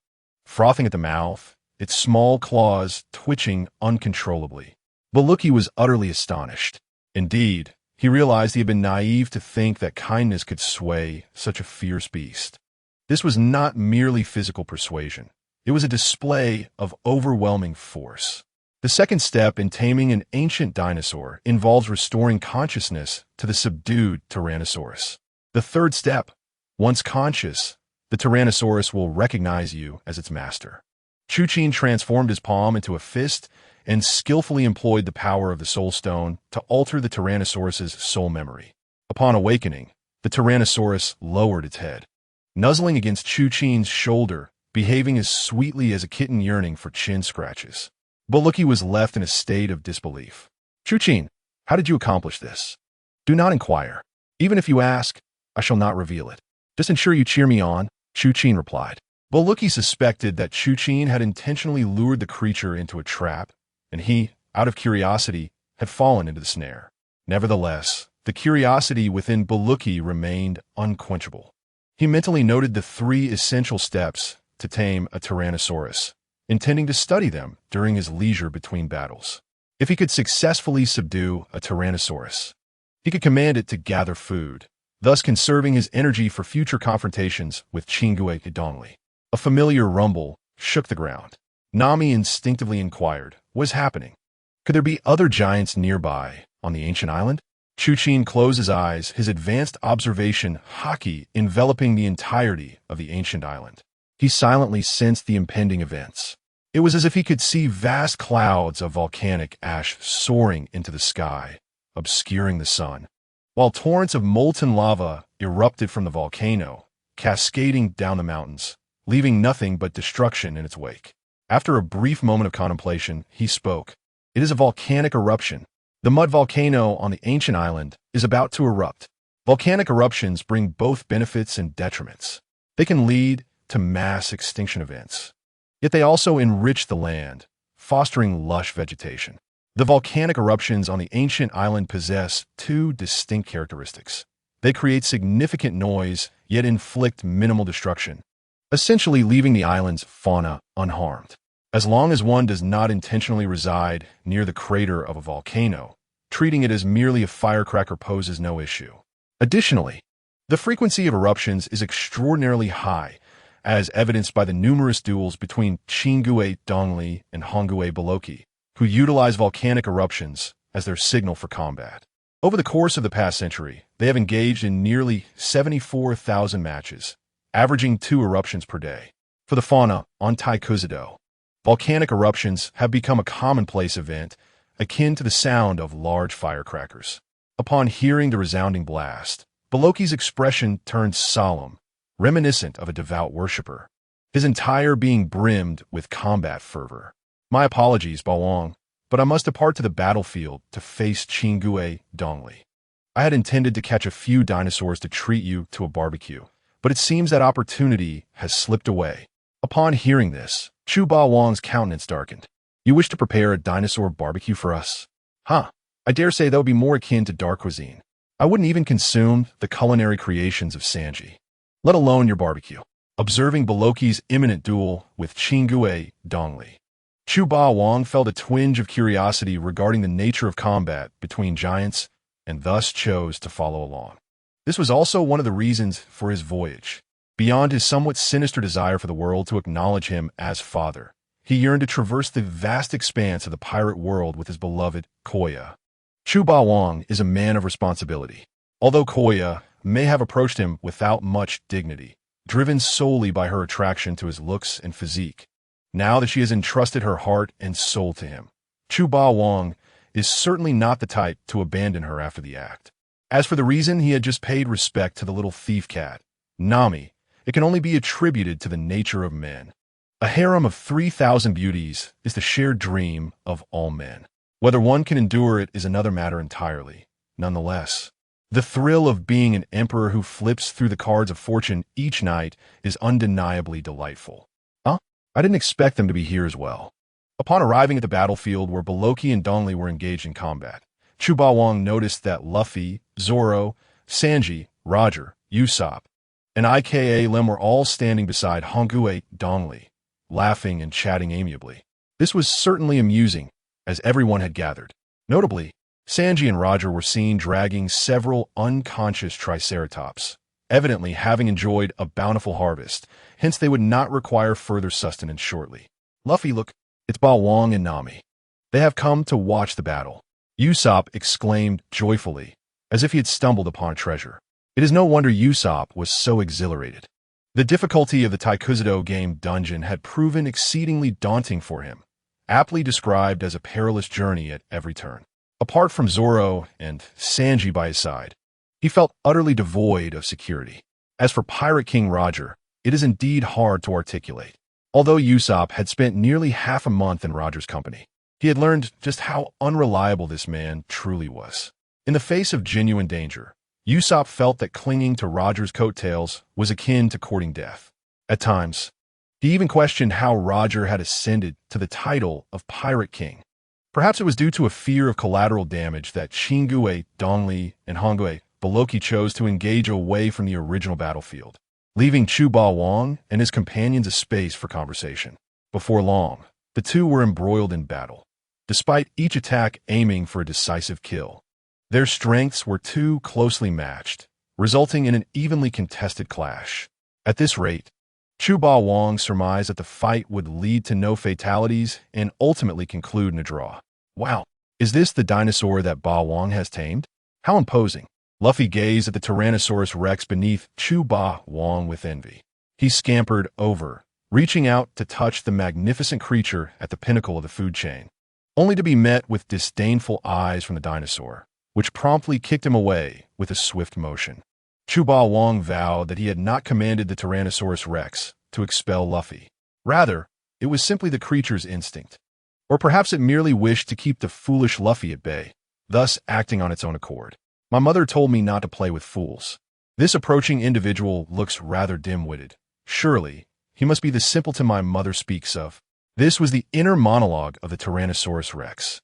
frothing at the mouth, its small claws twitching uncontrollably. Baluki was utterly astonished. Indeed, he realized he had been naive to think that kindness could sway such a fierce beast. This was not merely physical persuasion. It was a display of overwhelming force. The second step in taming an ancient dinosaur involves restoring consciousness to the subdued Tyrannosaurus. The third step, once conscious, the Tyrannosaurus will recognize you as its master. Chuchin transformed his palm into a fist and skillfully employed the power of the Soul Stone to alter the Tyrannosaurus's soul memory. Upon awakening, the Tyrannosaurus lowered its head, nuzzling against Chuchin's shoulder, behaving as sweetly as a kitten yearning for chin scratches. Baluki was left in a state of disbelief. Chuchin, how did you accomplish this? Do not inquire. Even if you ask, I shall not reveal it. Just ensure you cheer me on, Chuchin replied. Baluki suspected that Chuchin had intentionally lured the creature into a trap, and he, out of curiosity, had fallen into the snare. Nevertheless, the curiosity within Baluki remained unquenchable. He mentally noted the 3 essential steps to tame a Tyrannosaurus, intending to study them during his leisure between battles. If he could successfully subdue a Tyrannosaurus, he could command it to gather food, thus conserving his energy for future confrontations with Chingue Idongli. A familiar rumble shook the ground. Nami instinctively inquired, what is happening? Could there be other giants nearby on the ancient island? Chuchin closed his eyes, his advanced observation haki enveloping the entirety of the ancient island. He silently sensed the impending events. It was as if he could see vast clouds of volcanic ash soaring into the sky, obscuring the sun, while torrents of molten lava erupted from the volcano, cascading down the mountains, leaving nothing but destruction in its wake. After a brief moment of contemplation, he spoke. It is a volcanic eruption. The mud volcano on the ancient island is about to erupt. Volcanic eruptions bring both benefits and detriments. They can lead to mass extinction events. Yet they also enrich the land, fostering lush vegetation. The volcanic eruptions on the ancient island possess 2 distinct characteristics. They create significant noise, yet inflict minimal destruction, essentially leaving the island's fauna unharmed. As long as one does not intentionally reside near the crater of a volcano, treating it as merely a firecracker poses no issue. Additionally, the frequency of eruptions is extraordinarily high, as evidenced by the numerous duels between Chingue Dongli and Hongue Baluki, who utilize volcanic eruptions as their signal for combat. Over the course of the past century, they have engaged in nearly 74,000 matches, averaging 2 eruptions per day. For the fauna on Taikuzido, volcanic eruptions have become a commonplace event, akin to the sound of large firecrackers. Upon hearing the resounding blast, Baluki's expression turned solemn, reminiscent of a devout worshiper. His entire being brimmed with combat fervor. My apologies, Bawang, but I must depart to the battlefield to face Chingue Dongli. I had intended to catch a few dinosaurs to treat you to a barbecue, but it seems that opportunity has slipped away. Upon hearing this, Chu Bawang's countenance darkened. You wish to prepare a dinosaur barbecue for us? Huh, I dare say that would be more akin to dark cuisine. I wouldn't even consume the culinary creations of Sanji, let alone your barbecue. Observing Baluki's imminent duel with Chingue Dongli, Chu Bawang felt a twinge of curiosity regarding the nature of combat between giants and thus chose to follow along. This was also one of the reasons for his voyage. Beyond his somewhat sinister desire for the world to acknowledge him as father, he yearned to traverse the vast expanse of the pirate world with his beloved Koya. Chu Bawang is a man of responsibility. Although Koya may have approached him without much dignity, driven solely by her attraction to his looks and physique, now that she has entrusted her heart and soul to him, Chu Bawang is certainly not the type to abandon her after the act. As for the reason he had just paid respect to the little thief cat, Nami, it can only be attributed to the nature of men. A harem of 3,000 beauties is the shared dream of all men. Whether one can endure it is another matter entirely. Nonetheless, the thrill of being an emperor who flips through the cards of fortune each night is undeniably delightful. Huh? I didn't expect them to be here as well. Upon arriving at the battlefield where Baluki and Dongli were engaged in combat, Chu Bawang noticed that Luffy, Zoro, Sanji, Roger, Usopp, and IKA Lim were all standing beside Hongue Dongli, laughing and chatting amiably. This was certainly amusing, as everyone had gathered. Notably, Sanji and Roger were seen dragging several unconscious triceratops, evidently having enjoyed a bountiful harvest, hence they would not require further sustenance shortly. Luffy, look, it's Ba Wong and Nami. They have come to watch the battle. Usopp exclaimed joyfully, as if he had stumbled upon a treasure. It is no wonder Usopp was so exhilarated. The difficulty of the Taikuzudo game dungeon had proven exceedingly daunting for him, aptly described as a perilous journey at every turn. Apart from Zoro and Sanji by his side, he felt utterly devoid of security. As for Pirate King Roger, it is indeed hard to articulate. Although Usopp had spent nearly half a month in Roger's company, he had learned just how unreliable this man truly was. In the face of genuine danger, Usopp felt that clinging to Roger's coattails was akin to courting death. At times, he even questioned how Roger had ascended to the title of Pirate King. Perhaps it was due to a fear of collateral damage that Chingue, Dongli, and Hongui Boloki chose to engage away from the original battlefield, leaving Chu Ba Wong and his companions a space for conversation. Before long, the two were embroiled in battle, despite each attack aiming for a decisive kill. Their strengths were too closely matched, resulting in an evenly contested clash. At this rate, Chu Ba Wong surmised that the fight would lead to no fatalities and ultimately conclude in a draw. Wow, is this the dinosaur that Ba Wong has tamed? How imposing. Luffy gazed at the Tyrannosaurus Rex beneath Chu Ba Wong with envy. He scampered over, reaching out to touch the magnificent creature at the pinnacle of the food chain, only to be met with disdainful eyes from the dinosaur, which promptly kicked him away with a swift motion. Chu Ba Wong vowed that he had not commanded the Tyrannosaurus Rex to expel Luffy. Rather, it was simply the creature's instinct. Or perhaps it merely wished to keep the foolish Luffy at bay, thus acting on its own accord. My mother told me not to play with fools. This approaching individual looks rather dim-witted. Surely, he must be the simpleton my mother speaks of. This was the inner monologue of the Tyrannosaurus Rex,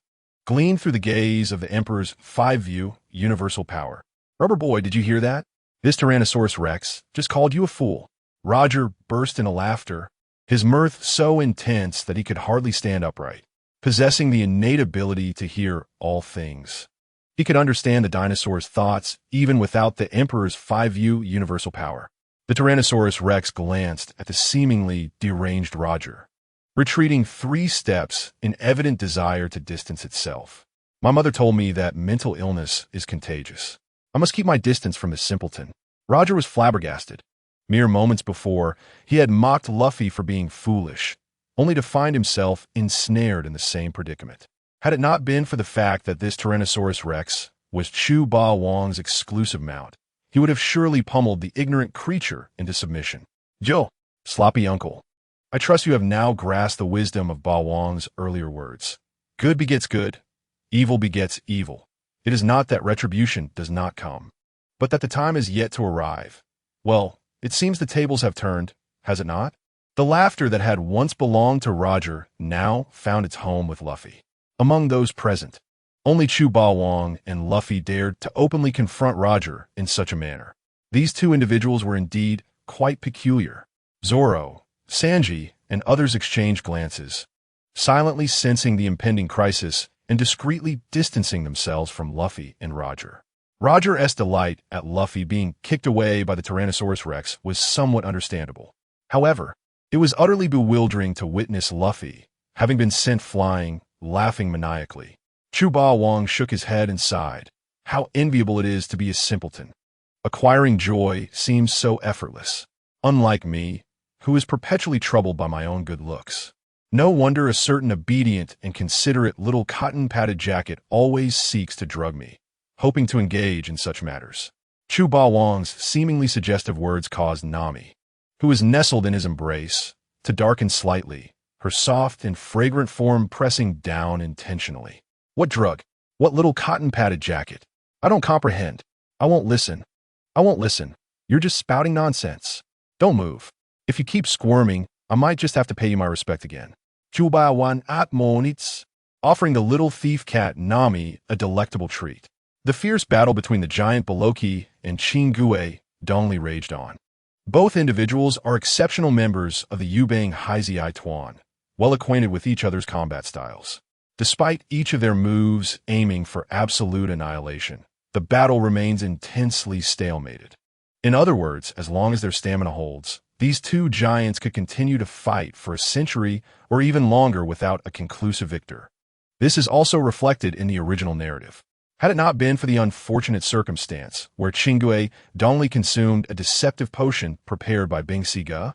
gleaned through the gaze of the Emperor's five-view universal power. Rubber boy, did you hear that? This Tyrannosaurus Rex just called you a fool. Roger burst into laughter, his mirth so intense that he could hardly stand upright. Possessing the innate ability to hear all things, he could understand the dinosaur's thoughts even without the Emperor's five-view universal power. The Tyrannosaurus Rex glanced at the seemingly deranged Roger, retreating 3 steps in evident desire to distance itself. My mother told me that mental illness is contagious. I must keep my distance from this simpleton. Roger was flabbergasted. Mere moments before, he had mocked Luffy for being foolish, only to find himself ensnared in the same predicament. Had it not been for the fact that this Tyrannosaurus Rex was Chu Ba Wong's exclusive mount, he would have surely pummeled the ignorant creature into submission. Yo, sloppy uncle, I trust you have now grasped the wisdom of Ba Wong's earlier words. Good begets good, evil begets evil. It is not that retribution does not come, but that the time is yet to arrive. Well, it seems the tables have turned, has it not? The laughter that had once belonged to Roger now found its home with Luffy. Among those present, only Chu Ba Wong and Luffy dared to openly confront Roger in such a manner. These two individuals were indeed quite peculiar. Zoro, Sanji, and others exchanged glances, silently sensing the impending crisis and discreetly distancing themselves from Luffy and Roger. Roger's delight at Luffy being kicked away by the Tyrannosaurus Rex was somewhat understandable. However, it was utterly bewildering to witness Luffy, having been sent flying, laughing maniacally. Chu Ba Wong shook his head and sighed. How enviable it is to be a simpleton. Acquiring joy seems so effortless. Unlike me, who is perpetually troubled by my own good looks. No wonder a certain obedient and considerate little cotton-padded jacket always seeks to drug me, hoping to engage in such matters. Chu Ba Wong's seemingly suggestive words caused Nami, who was nestled in his embrace, to darken slightly, her soft and fragrant form pressing down intentionally. What drug? What little cotton-padded jacket? I don't comprehend. I won't listen. I won't listen. You're just spouting nonsense. Don't move. If you keep squirming, I might just have to pay you my respect again. Chu Ba Wong at Monitz, offering the little thief cat Nami a delectable treat. The fierce battle between the giant Boloki and Chingue Dongli raged on. Both individuals are exceptional members of the Yubang Haizai Tuan, well acquainted with each other's combat styles. Despite each of their moves aiming for absolute annihilation, the battle remains intensely stalemated. In other words, as long as their stamina holds, these two giants could continue to fight for a century or even longer without a conclusive victor. This is also reflected in the original narrative. Had it not been for the unfortunate circumstance where Qinggui Dongli consumed a deceptive potion prepared by Bing Siga,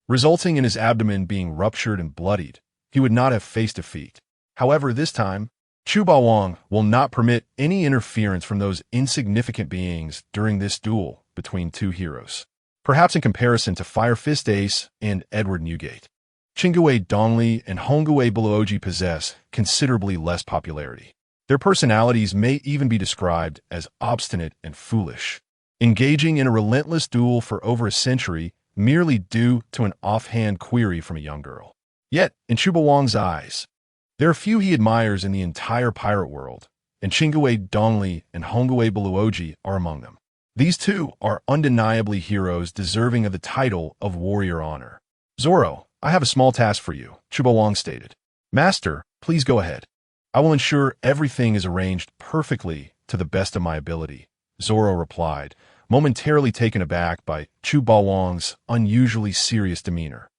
resulting in his abdomen being ruptured and bloodied, he would not have faced defeat. However, this time, Chu Baowang will not permit any interference from those insignificant beings during this duel between two heroes. Perhaps in comparison to Fire Fist Ace and Edward Newgate, Qinggui Dongli and Hongguei Buluoji possess considerably less popularity. Their personalities may even be described as obstinate and foolish, engaging in a relentless duel for over a century merely due to an offhand query from a young girl. Yet, in Chu Baowang's eyes, there are few he admires in the entire pirate world, and Qinggui Dongli and Hongguei Buluoji are among them. These two are undeniably heroes deserving of the title of Warrior Honor. Zoro, I have a small task for you, Chu Baowang stated. Master, please go ahead. I will ensure everything is arranged perfectly to the best of my ability, Zoro replied, momentarily taken aback by Chu Baowang's unusually serious demeanor.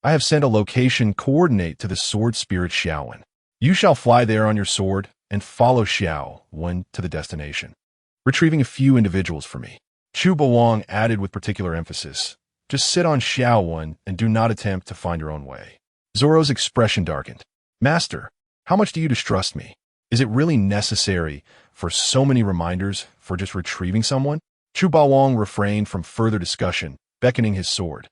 I have sent a location coordinate to the sword spirit Xiaowen. You shall fly there on your sword and follow Xiaowen to the destination, retrieving a few individuals for me. Chu Baowang added with particular emphasis, just sit on Xiaowen and do not attempt to find your own way. Zoro's expression darkened. Master, how much do you distrust me? Is it really necessary for so many reminders for just retrieving someone? Chu Baowang refrained from further discussion, beckoning his sword.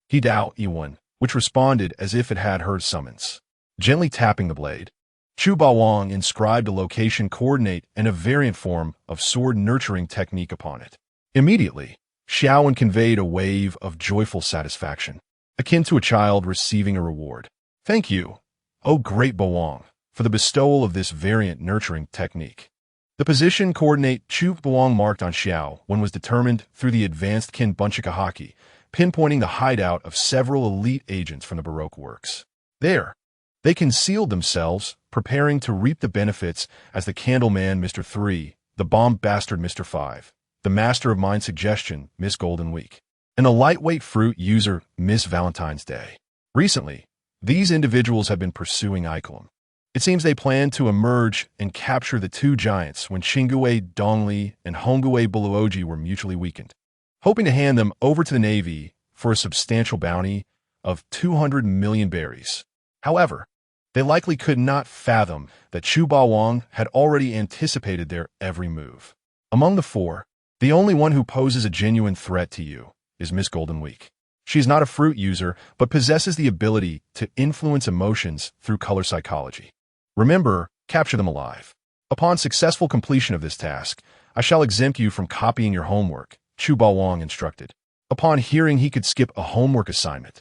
He Dao Iwan, which responded as if it had heard summons. Gently tapping the blade, Chu Baowang inscribed a location coordinate and a variant form of sword nurturing technique upon it. Immediately, Xiaowen conveyed a wave of joyful satisfaction, akin to a child receiving a reward. Thank you, O great Baowang, for the bestowal of this variant nurturing technique. The position coordinate Chu Baowang marked on Xiaowen was determined through the advanced Kin Bunchikahaki, pinpointing the hideout of several elite agents from the Baroque works. There, they concealed themselves, preparing to reap the benefits as the Candleman Mr. 3, the Bomb Bastard Mr. 5, the Master of Mind Suggestion Miss Golden Week, and the Lightweight Fruit user Miss Valentine's Day. Recently, these individuals have been pursuing Icolum. It seems they plan to emerge and capture the two giants when Qinggui Dongli and Hongguei Buluoji were mutually weakened, hoping to hand them over to the Navy for a substantial bounty of 200 million berries. However, they likely could not fathom that Chu Baowang had already anticipated their every move. Among the four, the only one who poses a genuine threat to you is Miss Golden Week. She is not a fruit user, but possesses the ability to influence emotions through color psychology. Remember, capture them alive. Upon successful completion of this task, I shall exempt you from copying your homework, Chu Baowang instructed. Upon hearing he could skip a homework assignment,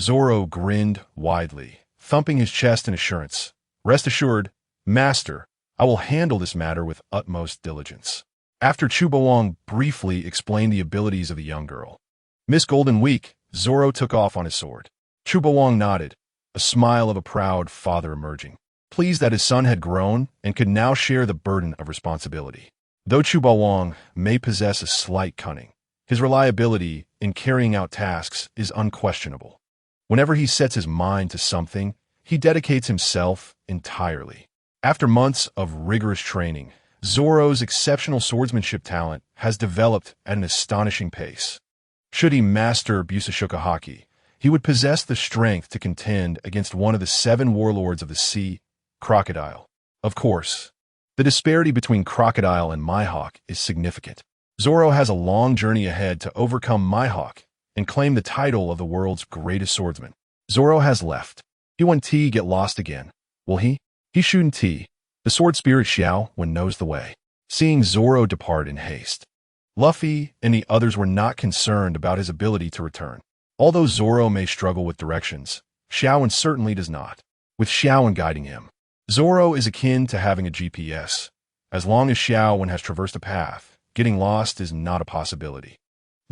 Zoro grinned widely, thumping his chest in assurance. Rest assured, Master, I will handle this matter with utmost diligence. After Chu Baowang briefly explained the abilities of the young girl, Miss Golden Week, Zoro took off on his sword. Chu Baowang nodded, a smile of a proud father emerging, pleased that his son had grown and could now share the burden of responsibility. Though Chu Baowang may possess a slight cunning, his reliability in carrying out tasks is unquestionable. Whenever he sets his mind to something, he dedicates himself entirely. After months of rigorous training, Zoro's exceptional swordsmanship talent has developed at an astonishing pace. Should he master Busashoka Haki, he would possess the strength to contend against one of the 7 warlords of the sea, Crocodile. Of course, the disparity between Crocodile and Mihawk is significant. Zoro has a long journey ahead to overcome Mihawk and claim the title of the world's greatest swordsman. Zoro has left. He won't get lost again, will he? He shouldn't. The sword spirit Xiaowen knows the way. Seeing Zoro depart in haste, Luffy and the others were not concerned about his ability to return. Although Zoro may struggle with directions, Xiaowen certainly does not. With Xiaowen guiding him, Zoro is akin to having a GPS. As long as Xiaowen has traversed a path, getting lost is not a possibility.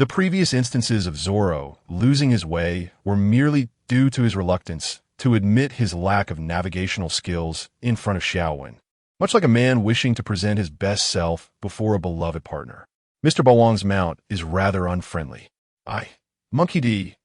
The previous instances of Zoro losing his way were merely due to his reluctance to admit his lack of navigational skills in front of Xiaowen, much like a man wishing to present his best self before a beloved partner. Mr. Bawang's mount is rather unfriendly. Monkey D.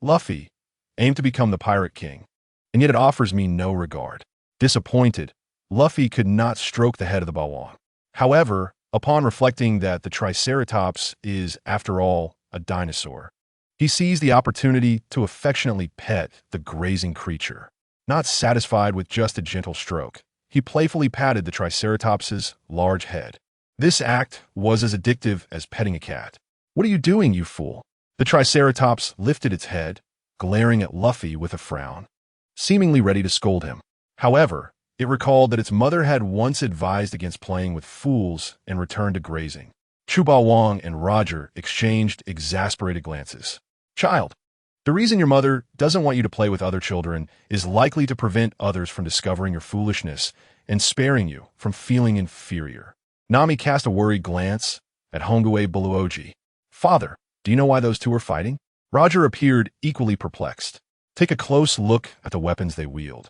Luffy, aim to become the Pirate King, and yet it offers me no regard. Disappointed, Luffy could not stroke the head of the Bawang. However, upon reflecting that the Triceratops is, after all, a dinosaur, he sees the opportunity to affectionately pet the grazing creature. Not satisfied with just a gentle stroke, he playfully patted the Triceratops's large head. This act was as addictive as petting a cat. "What are you doing, you fool?" The Triceratops lifted its head, glaring at Luffy with a frown, seemingly ready to scold him. However, it recalled that its mother had once advised against playing with fools and returned to grazing. Chu Bawang and Roger exchanged exasperated glances. "Child, the reason your mother doesn't want you to play with other children is likely to prevent others from discovering your foolishness and sparing you from feeling inferior." Nami cast a worried glance at Hongue Buluoji. "Father, do you know why those two are fighting?" Roger appeared equally perplexed. "Take a close look at the weapons they wield.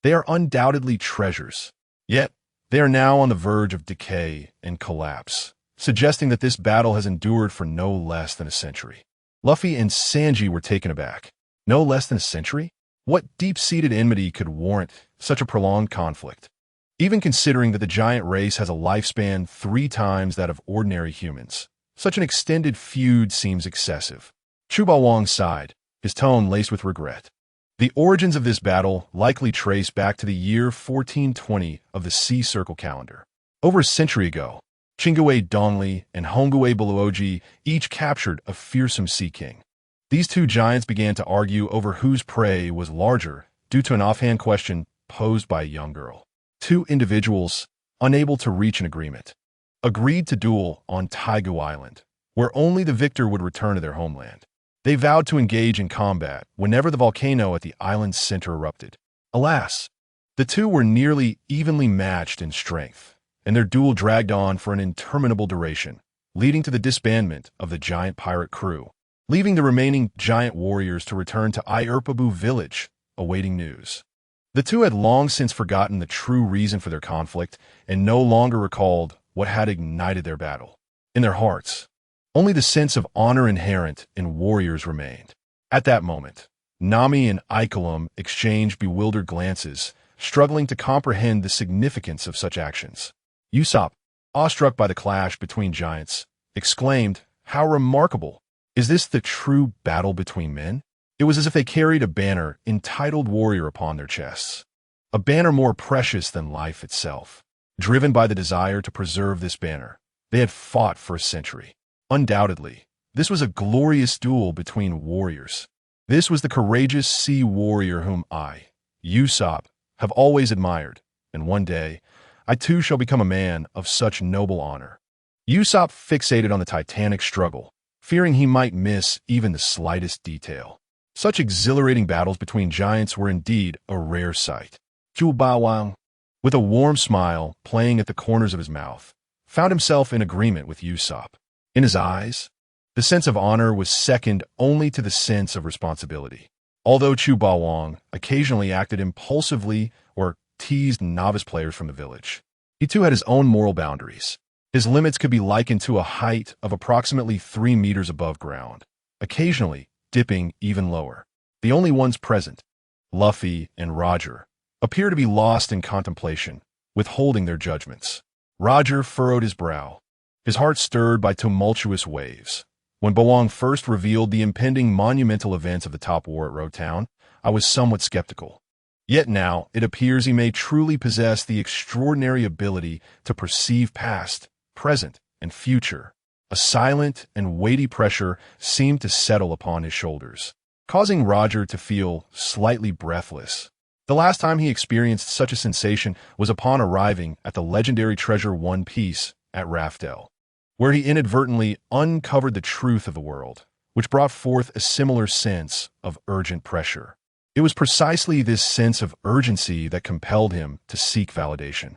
They are undoubtedly treasures. Yet, they are now on the verge of decay and collapse, suggesting that this battle has endured for no less than a century." Luffy and Sanji were taken aback. No less than a century? What deep-seated enmity could warrant such a prolonged conflict? Even considering that the giant race has a lifespan 3 times that of ordinary humans, such an extended feud seems excessive. Chu Bawang sighed, his tone laced with regret. The origins of this battle likely trace back to the year 1420 of the Sea Circle calendar. Over a century ago, Chingue Dongli and Hongue Buluoji each captured a fearsome sea king. These two giants began to argue over whose prey was larger due to an offhand question posed by a young girl. 2 individuals, unable to reach an agreement, agreed to duel on Taigu Island, where only the victor would return to their homeland. They vowed to engage in combat whenever the volcano at the island's center erupted. Alas, the two were nearly evenly matched in strength, and their duel dragged on for an interminable duration, leading to the disbandment of the giant pirate crew, leaving the remaining giant warriors to return to Irpabu village, awaiting news. The two had long since forgotten the true reason for their conflict and no longer recalled what had ignited their battle. In their hearts, only the sense of honor inherent in warriors remained. At that moment, Nami and Ikelam exchanged bewildered glances, struggling to comprehend the significance of such actions. Usopp, awestruck by the clash between giants, exclaimed, "How remarkable! Is this the true battle between men?" It was as if they carried a banner entitled Warrior upon their chests, a banner more precious than life itself. Driven by the desire to preserve this banner, they had fought for a century. Undoubtedly, this was a glorious duel between warriors. This was the courageous sea warrior whom I, Usopp, have always admired, and one day, I too shall become a man of such noble honor. Usopp fixated on the titanic struggle, fearing he might miss even the slightest detail. Such exhilarating battles between giants were indeed a rare sight. Chu Bawang, with a warm smile playing at the corners of his mouth, found himself in agreement with Usopp. In his eyes, the sense of honor was second only to the sense of responsibility. Although Chu Bawang occasionally acted impulsively or teased novice players from the village, he too had his own moral boundaries. His limits could be likened to a height of approximately 3 meters above ground, occasionally dipping even lower. The only ones present, Luffy and Roger, appear to be lost in contemplation, withholding their judgments. Roger furrowed his brow, his heart stirred by tumultuous waves. When Bawang first revealed the impending monumental events of the top war at Road Town, I was somewhat skeptical. Yet now it appears he may truly possess the extraordinary ability to perceive past, present, and future. A silent and weighty pressure seemed to settle upon his shoulders, causing Roger to feel slightly breathless. The last time he experienced such a sensation was upon arriving at the legendary treasure One Piece at Raftel, where he inadvertently uncovered the truth of the world, which brought forth a similar sense of urgent pressure. It was precisely this sense of urgency that compelled him to seek validation,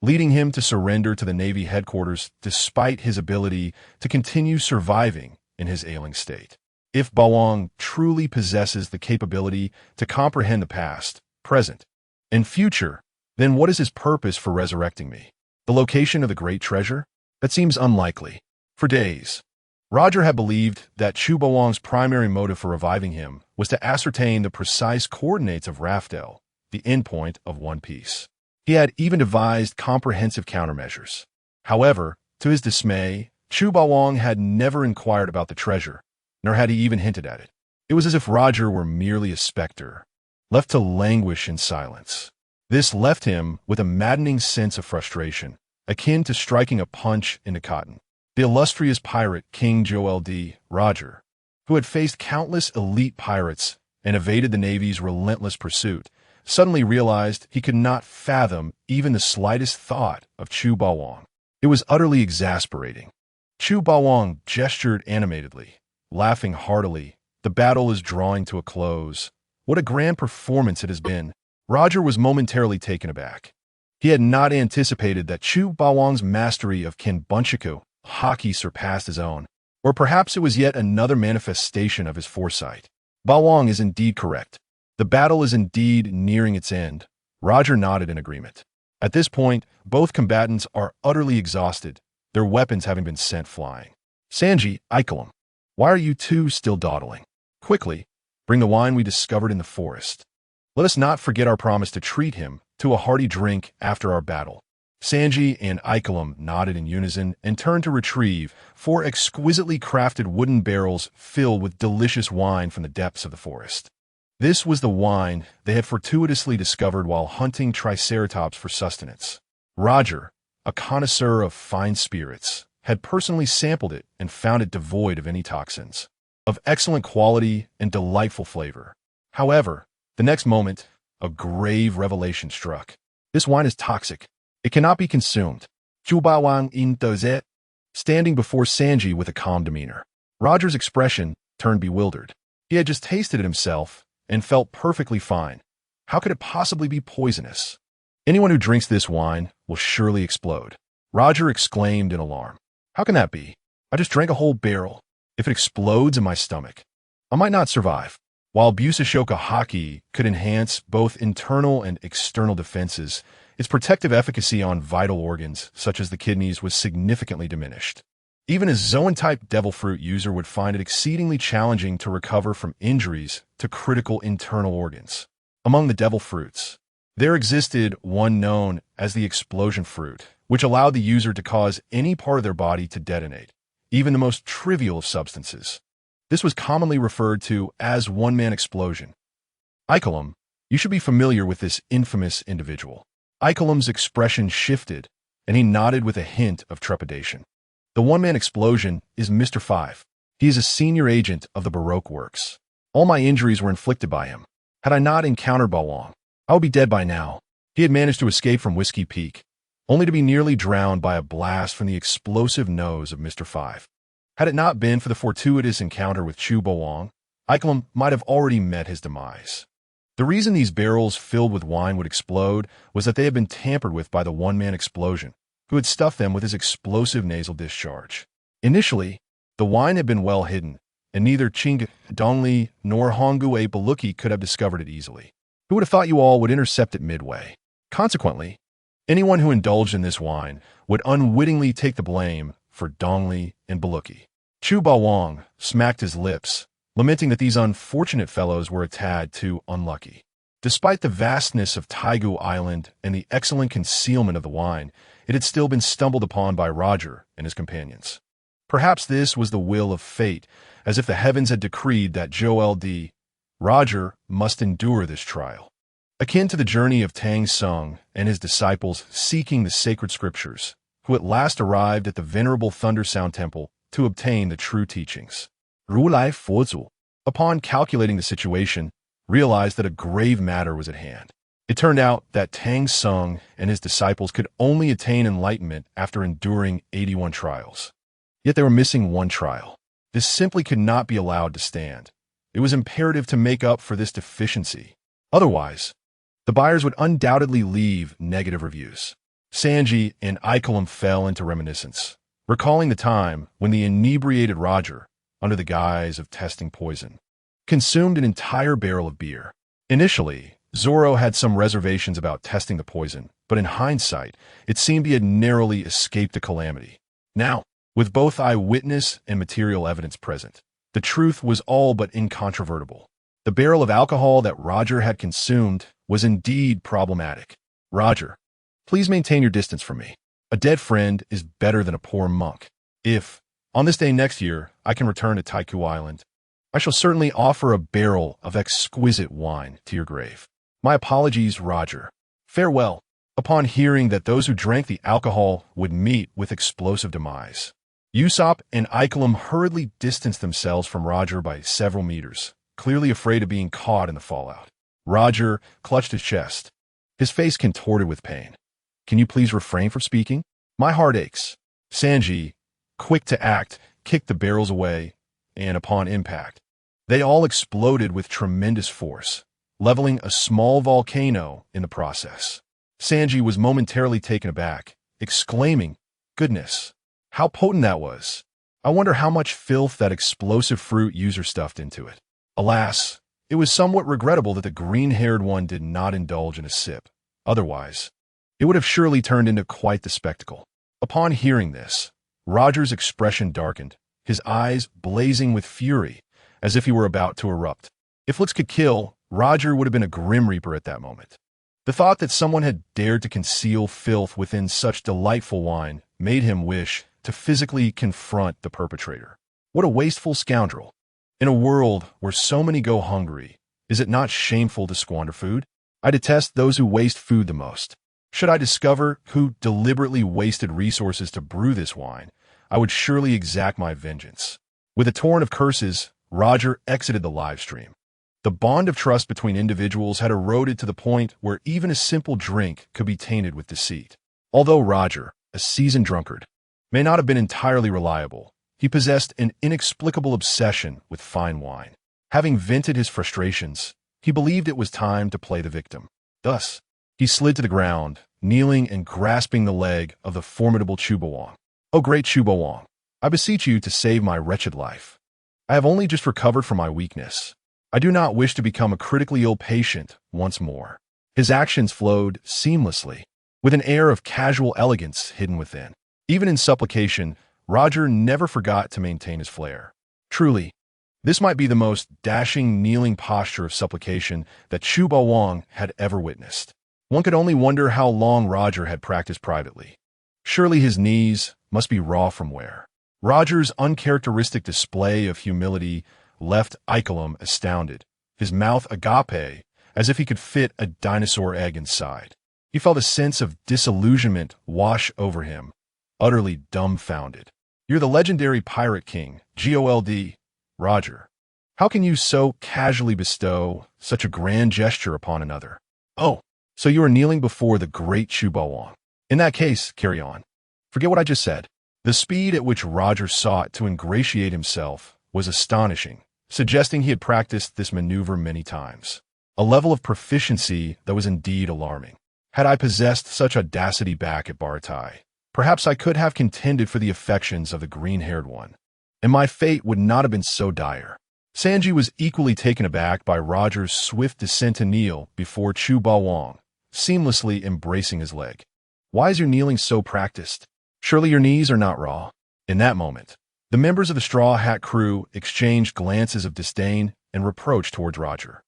leading him to surrender to the Navy headquarters despite his ability to continue surviving in his ailing state. If Bawang truly possesses the capability to comprehend the past, present, and future, then what is his purpose for resurrecting me? The location of the great treasure? That seems unlikely. For days, Roger had believed that Chu Bawang's primary motive for reviving him was to ascertain the precise coordinates of Raftel, the endpoint of One Piece. He had even devised comprehensive countermeasures. However, to his dismay, Chu Bawang had never inquired about the treasure, nor had he even hinted at it. It was as if Roger were merely a specter, left to languish in silence. This left him with a maddening sense of frustration, akin to striking a punch into cotton. The illustrious pirate King Joel D. Roger, who had faced countless elite pirates and evaded the Navy's relentless pursuit, suddenly realized he could not fathom even the slightest thought of Chu Bawang. It was utterly exasperating. Chu Bawang gestured animatedly, laughing heartily. The battle is drawing to a close. What a grand performance it has been. Roger was momentarily taken aback. He had not anticipated that Chu Bawang's mastery of Kinbunchaku hockey surpassed his own, or perhaps it was yet another manifestation of his foresight. Bawang is indeed correct. The battle is indeed nearing its end. Roger nodded in agreement. At this point, both combatants are utterly exhausted, their weapons having been sent flying. Sanji, Ikelim, why are you two still dawdling? Quickly, bring the wine we discovered in the forest. Let us not forget our promise to treat him to a hearty drink after our battle. Sanji and Ikelim nodded in unison and turned to retrieve 4 exquisitely crafted wooden barrels filled with delicious wine from the depths of the forest. This was the wine they had fortuitously discovered while hunting triceratops for sustenance. Roger, a connoisseur of fine spirits, had personally sampled it and found it devoid of any toxins, of excellent quality and delightful flavor. However, the next moment, a grave revelation struck. This wine is toxic. It cannot be consumed. Chu Bawang in doze. Standing before Sanji with a calm demeanor, Roger's expression turned bewildered. He had just tasted it himself and felt perfectly fine. How could it possibly be poisonous? Anyone who drinks this wine will surely explode. Roger exclaimed in alarm. How can that be? I just drank a whole barrel. If it explodes in my stomach, I might not survive. While Busashoka Haki could enhance both internal and external defenses, its protective efficacy on vital organs, such as the kidneys, was significantly diminished. Even a Zoan-type devil fruit user would find it exceedingly challenging to recover from injuries to critical internal organs. Among the devil fruits, there existed one known as the explosion fruit, which allowed the user to cause any part of their body to detonate, even the most trivial of substances. This was commonly referred to as one-man explosion. Ikelim, you should be familiar with this infamous individual. Ikelim's expression shifted, and he nodded with a hint of trepidation. The one-man explosion is Mr. Five. He is a senior agent of the Baroque Works. All my injuries were inflicted by him. Had I not encountered Bawang, I would be dead by now. He had managed to escape from Whiskey Peak, only to be nearly drowned by a blast from the explosive nose of Mr. Five. Had it not been for the fortuitous encounter with Chu Bawang, Ikelim might have already met his demise. The reason these barrels filled with wine would explode was that they had been tampered with by the one-man explosion, who had stuffed them with his explosive nasal discharge. Initially, the wine had been well hidden, and neither Ching Dongli nor Honggu Baluki could have discovered it easily. Who would have thought you all would intercept it midway? Consequently, anyone who indulged in this wine would unwittingly take the blame for Dongli and Baluki. Chu Bawang smacked his lips, lamenting that these unfortunate fellows were a tad too unlucky. Despite the vastness of Taigu Island and the excellent concealment of the wine, it had still been stumbled upon by Roger and his companions. Perhaps this was the will of fate, as if the heavens had decreed that Joel D. Roger must endure this trial. Akin to the journey of Tang Sung and his disciples seeking the sacred scriptures, who at last arrived at the venerable Thunder Sound Temple to obtain the true teachings. Rulai Fozu, upon calculating the situation, realized that a grave matter was at hand. It turned out that Tang Sung and his disciples could only attain enlightenment after enduring 81 trials. Yet they were missing one trial. This simply could not be allowed to stand. It was imperative to make up for this deficiency. Otherwise, the buyers would undoubtedly leave negative reviews. Sanji and Ikelim fell into reminiscence, recalling the time when the inebriated Roger, under the guise of testing poison. Consumed an entire barrel of beer. Initially, Zorro had some reservations about testing the poison, but in hindsight, it seemed he had narrowly escaped a calamity. Now, with both eyewitness and material evidence present, the truth was all but incontrovertible. The barrel of alcohol that Roger had consumed was indeed problematic. Roger, please maintain your distance from me. A dead friend is better than a poor monk. If, on this day next year, I can return to Taiku Island, I shall certainly offer a barrel of exquisite wine to your grave. My apologies, Roger. Farewell. Upon hearing that those who drank the alcohol would meet with explosive demise, Usopp and Ikelim hurriedly distanced themselves from Roger by several meters, clearly afraid of being caught in the fallout. Roger clutched his chest, his face contorted with pain. Can you please refrain from speaking? My heart aches. Sanji, quick to act, kicked the barrels away, and upon impact, they all exploded with tremendous force, leveling a small volcano in the process. Sanji was momentarily taken aback, exclaiming, "Goodness, how potent that was! I wonder how much filth that explosive fruit user stuffed into it." Alas, it was somewhat regrettable that the green-haired one did not indulge in a sip. Otherwise, it would have surely turned into quite the spectacle. Upon hearing this, Roger's expression darkened, his eyes blazing with fury, as if he were about to erupt. If looks could kill, Roger would have been a Grim Reaper at that moment. The thought that someone had dared to conceal filth within such delightful wine made him wish to physically confront the perpetrator. What a wasteful scoundrel. In a world where so many go hungry, is it not shameful to squander food? I detest those who waste food the most. Should I discover who deliberately wasted resources to brew this wine, I would surely exact my vengeance. With a torrent of curses, Roger exited the live stream. The bond of trust between individuals had eroded to the point where even a simple drink could be tainted with deceit. Although Roger, a seasoned drunkard, may not have been entirely reliable, he possessed an inexplicable obsession with fine wine. Having vented his frustrations, he believed it was time to play the victim. Thus, he slid to the ground, kneeling and grasping the leg of the formidable Chubawang. "Oh great Chubawang, I beseech you to save my wretched life. I have only just recovered from my weakness. I do not wish to become a critically ill patient once more." His actions flowed seamlessly, with an air of casual elegance hidden within. Even in supplication, Roger never forgot to maintain his flair. Truly, this might be the most dashing kneeling posture of supplication that Chubawang had ever witnessed. One could only wonder how long Roger had practiced privately. Surely his knees must be raw from wear. Roger's uncharacteristic display of humility left Ikelim astounded, his mouth agape, as if he could fit a dinosaur egg inside. He felt a sense of disillusionment wash over him, utterly dumbfounded. "You're the legendary Pirate King, Gold, Roger. How can you so casually bestow such a grand gesture upon another? Oh, so you are kneeling before the great Chubawang. In that case, carry on. Forget what I just said." The speed at which Roger sought to ingratiate himself was astonishing, suggesting he had practiced this maneuver many times. A level of proficiency that was indeed alarming. Had I possessed such audacity back at Baratai, perhaps I could have contended for the affections of the green-haired one, and my fate would not have been so dire. Sanji was equally taken aback by Roger's swift descent to kneel before Chubawang, seamlessly embracing his leg. "Why is your kneeling so practiced? Surely your knees are not raw." In that moment, the members of the Straw Hat crew exchanged glances of disdain and reproach towards Roger.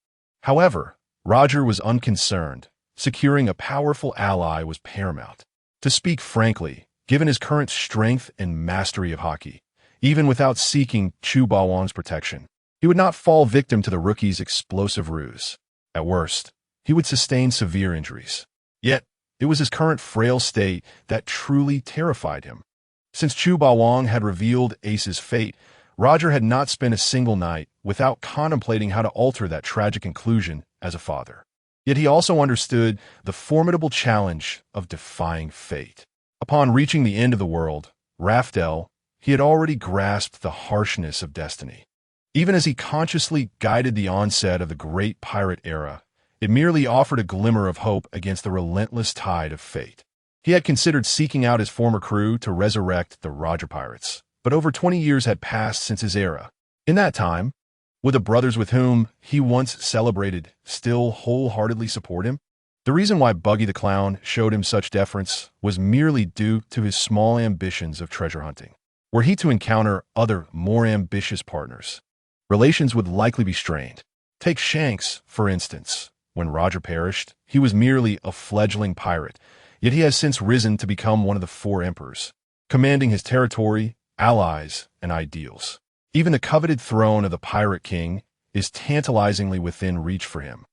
However, Roger was unconcerned. Securing a powerful ally was paramount. To speak frankly, given his current strength and mastery of hockey, even without seeking Chubawang's protection, he would not fall victim to the rookie's explosive ruse. At worst, he would sustain severe injuries. Yet, it was his current frail state that truly terrified him. Since Chubawang had revealed Ace's fate, Roger had not spent a single night without contemplating how to alter that tragic conclusion as a father. Yet he also understood the formidable challenge of defying fate. Upon reaching the end of the world, Raftel, he had already grasped the harshness of destiny. Even as he consciously guided the onset of the great pirate era, it merely offered a glimmer of hope against the relentless tide of fate. He had considered seeking out his former crew to resurrect the Roger Pirates, but over 20 years had passed since his era, In that time, would the brothers with whom he once celebrated still wholeheartedly support him? The reason why Buggy the Clown showed him such deference was merely due to his small ambitions of treasure hunting. Were he to encounter other, more ambitious partners, relations would likely be strained. Take Shanks, for instance. When Roger perished, he was merely a fledgling pirate, yet he has since risen to become one of the four emperors, commanding his territory, allies, and ideals. Even the coveted throne of the Pirate King is tantalizingly within reach for him.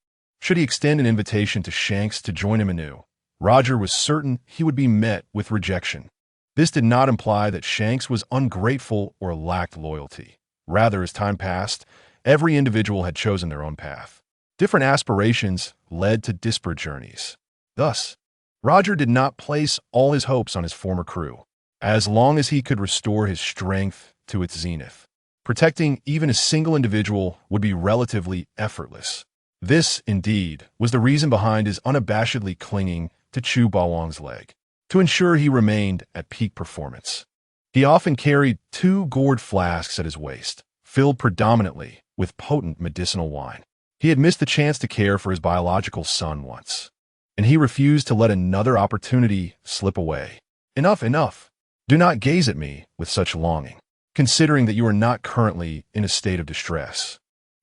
Should he extend an invitation to Shanks to join him anew, Roger was certain he would be met with rejection. This did not imply that Shanks was ungrateful or lacked loyalty. Rather, as time passed, every individual had chosen their own path. Different aspirations led to disparate journeys. Thus, Roger did not place all his hopes on his former crew, as long as he could restore his strength to its zenith. Protecting even a single individual would be relatively effortless. This, indeed, was the reason behind his unabashedly clinging to Chu Bawang's leg, to ensure he remained at peak performance. He often carried 2 gourd flasks at his waist, filled predominantly with potent medicinal wine. He had missed the chance to care for his biological son once, and he refused to let another opportunity slip away. Enough, enough. Do not gaze at me with such longing, considering that you are not currently in a state of distress.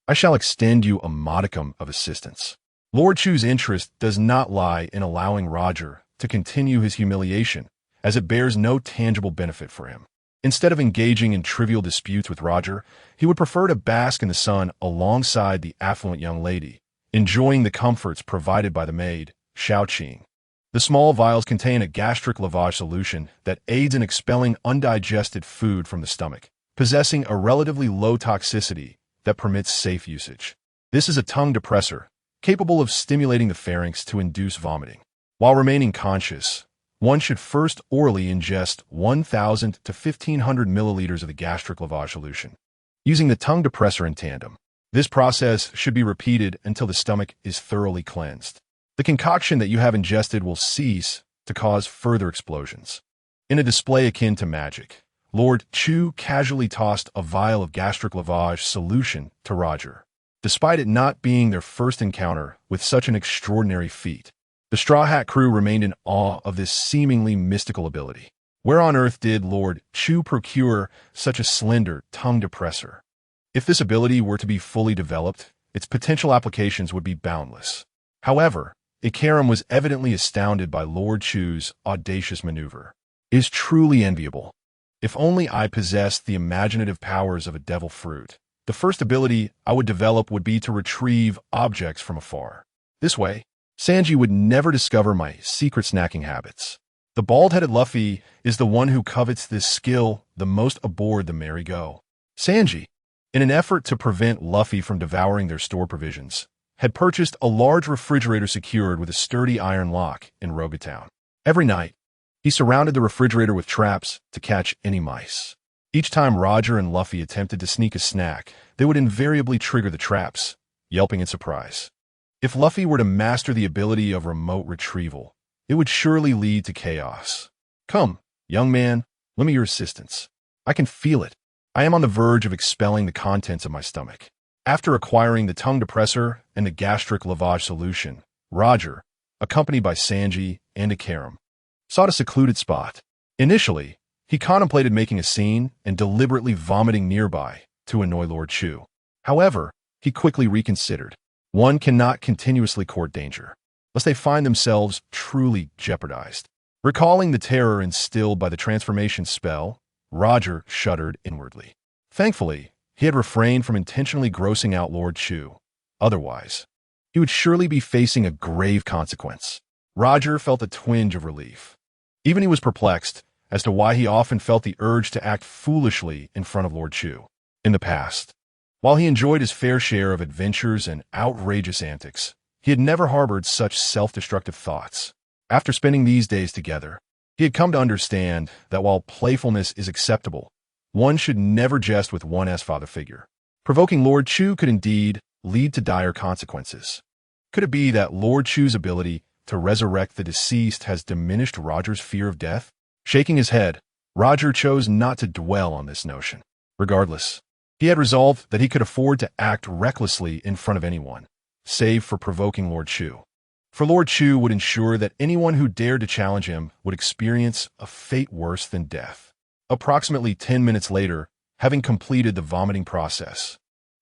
I shall extend you a modicum of assistance. Lord Chu's interest does not lie in allowing Roger to continue his humiliation, as it bears no tangible benefit for him. Instead of engaging in trivial disputes with Roger, he would prefer to bask in the sun alongside the affluent young lady, enjoying the comforts provided by the maid, Xiaoqing. The small vials contain a gastric lavage solution that aids in expelling undigested food from the stomach, possessing a relatively low toxicity that permits safe usage. This is a tongue depressor, capable of stimulating the pharynx to induce vomiting. While remaining conscious, one should first orally ingest 1,000 to 1,500 milliliters of the gastric lavage solution, using the tongue depressor in tandem. This process should be repeated until the stomach is thoroughly cleansed. The concoction that you have ingested will cease to cause further explosions. In a display akin to magic, Lord Chu casually tossed a vial of gastric lavage solution to Roger. Despite it not being their first encounter with such an extraordinary feat, the Straw Hat crew remained in awe of this seemingly mystical ability. Where on earth did Lord Chu procure such a slender tongue depressor? If this ability were to be fully developed, its potential applications would be boundless. However, Ikaram was evidently astounded by Lord Chu's audacious maneuver. It is truly enviable. If only I possessed the imaginative powers of a devil fruit. The first ability I would develop would be to retrieve objects from afar. This way, Sanji would never discover my secret snacking habits. The bald-headed Luffy is the one who covets this skill the most aboard the Merry Go. Sanji, in an effort to prevent Luffy from devouring their store provisions, had purchased a large refrigerator secured with a sturdy iron lock in Rogatown. Every night, he surrounded the refrigerator with traps to catch any mice. Each time Roger and Luffy attempted to sneak a snack, they would invariably trigger the traps, yelping in surprise. If Luffy were to master the ability of remote retrieval, it would surely lead to chaos. Come, young man, lend me your assistance. I can feel it. I am on the verge of expelling the contents of my stomach. After acquiring the tongue depressor and the gastric lavage solution, Roger, accompanied by Sanji and Ikaram, sought a secluded spot. Initially, he contemplated making a scene and deliberately vomiting nearby to annoy Lord Chu. However, he quickly reconsidered. One cannot continuously court danger, lest they find themselves truly jeopardized. Recalling the terror instilled by the transformation spell, Roger shuddered inwardly. Thankfully, he had refrained from intentionally grossing out Lord Chu. Otherwise, he would surely be facing a grave consequence. Roger felt a twinge of relief. Even he was perplexed as to why he often felt the urge to act foolishly in front of Lord Chu. In the past, while he enjoyed his fair share of adventures and outrageous antics, he had never harbored such self-destructive thoughts. After spending these days together, he had come to understand that while playfulness is acceptable, one should never jest with one's father figure. Provoking Lord Chu could indeed lead to dire consequences. Could it be that Lord Chu's ability to resurrect the deceased has diminished Roger's fear of death? Shaking his head, Roger chose not to dwell on this notion. Regardless, He had resolved that he could afford to act recklessly in front of anyone, save for provoking Lord Chu. For Lord Chu would ensure that anyone who dared to challenge him would experience a fate worse than death. Approximately 10 minutes later, having completed the vomiting process,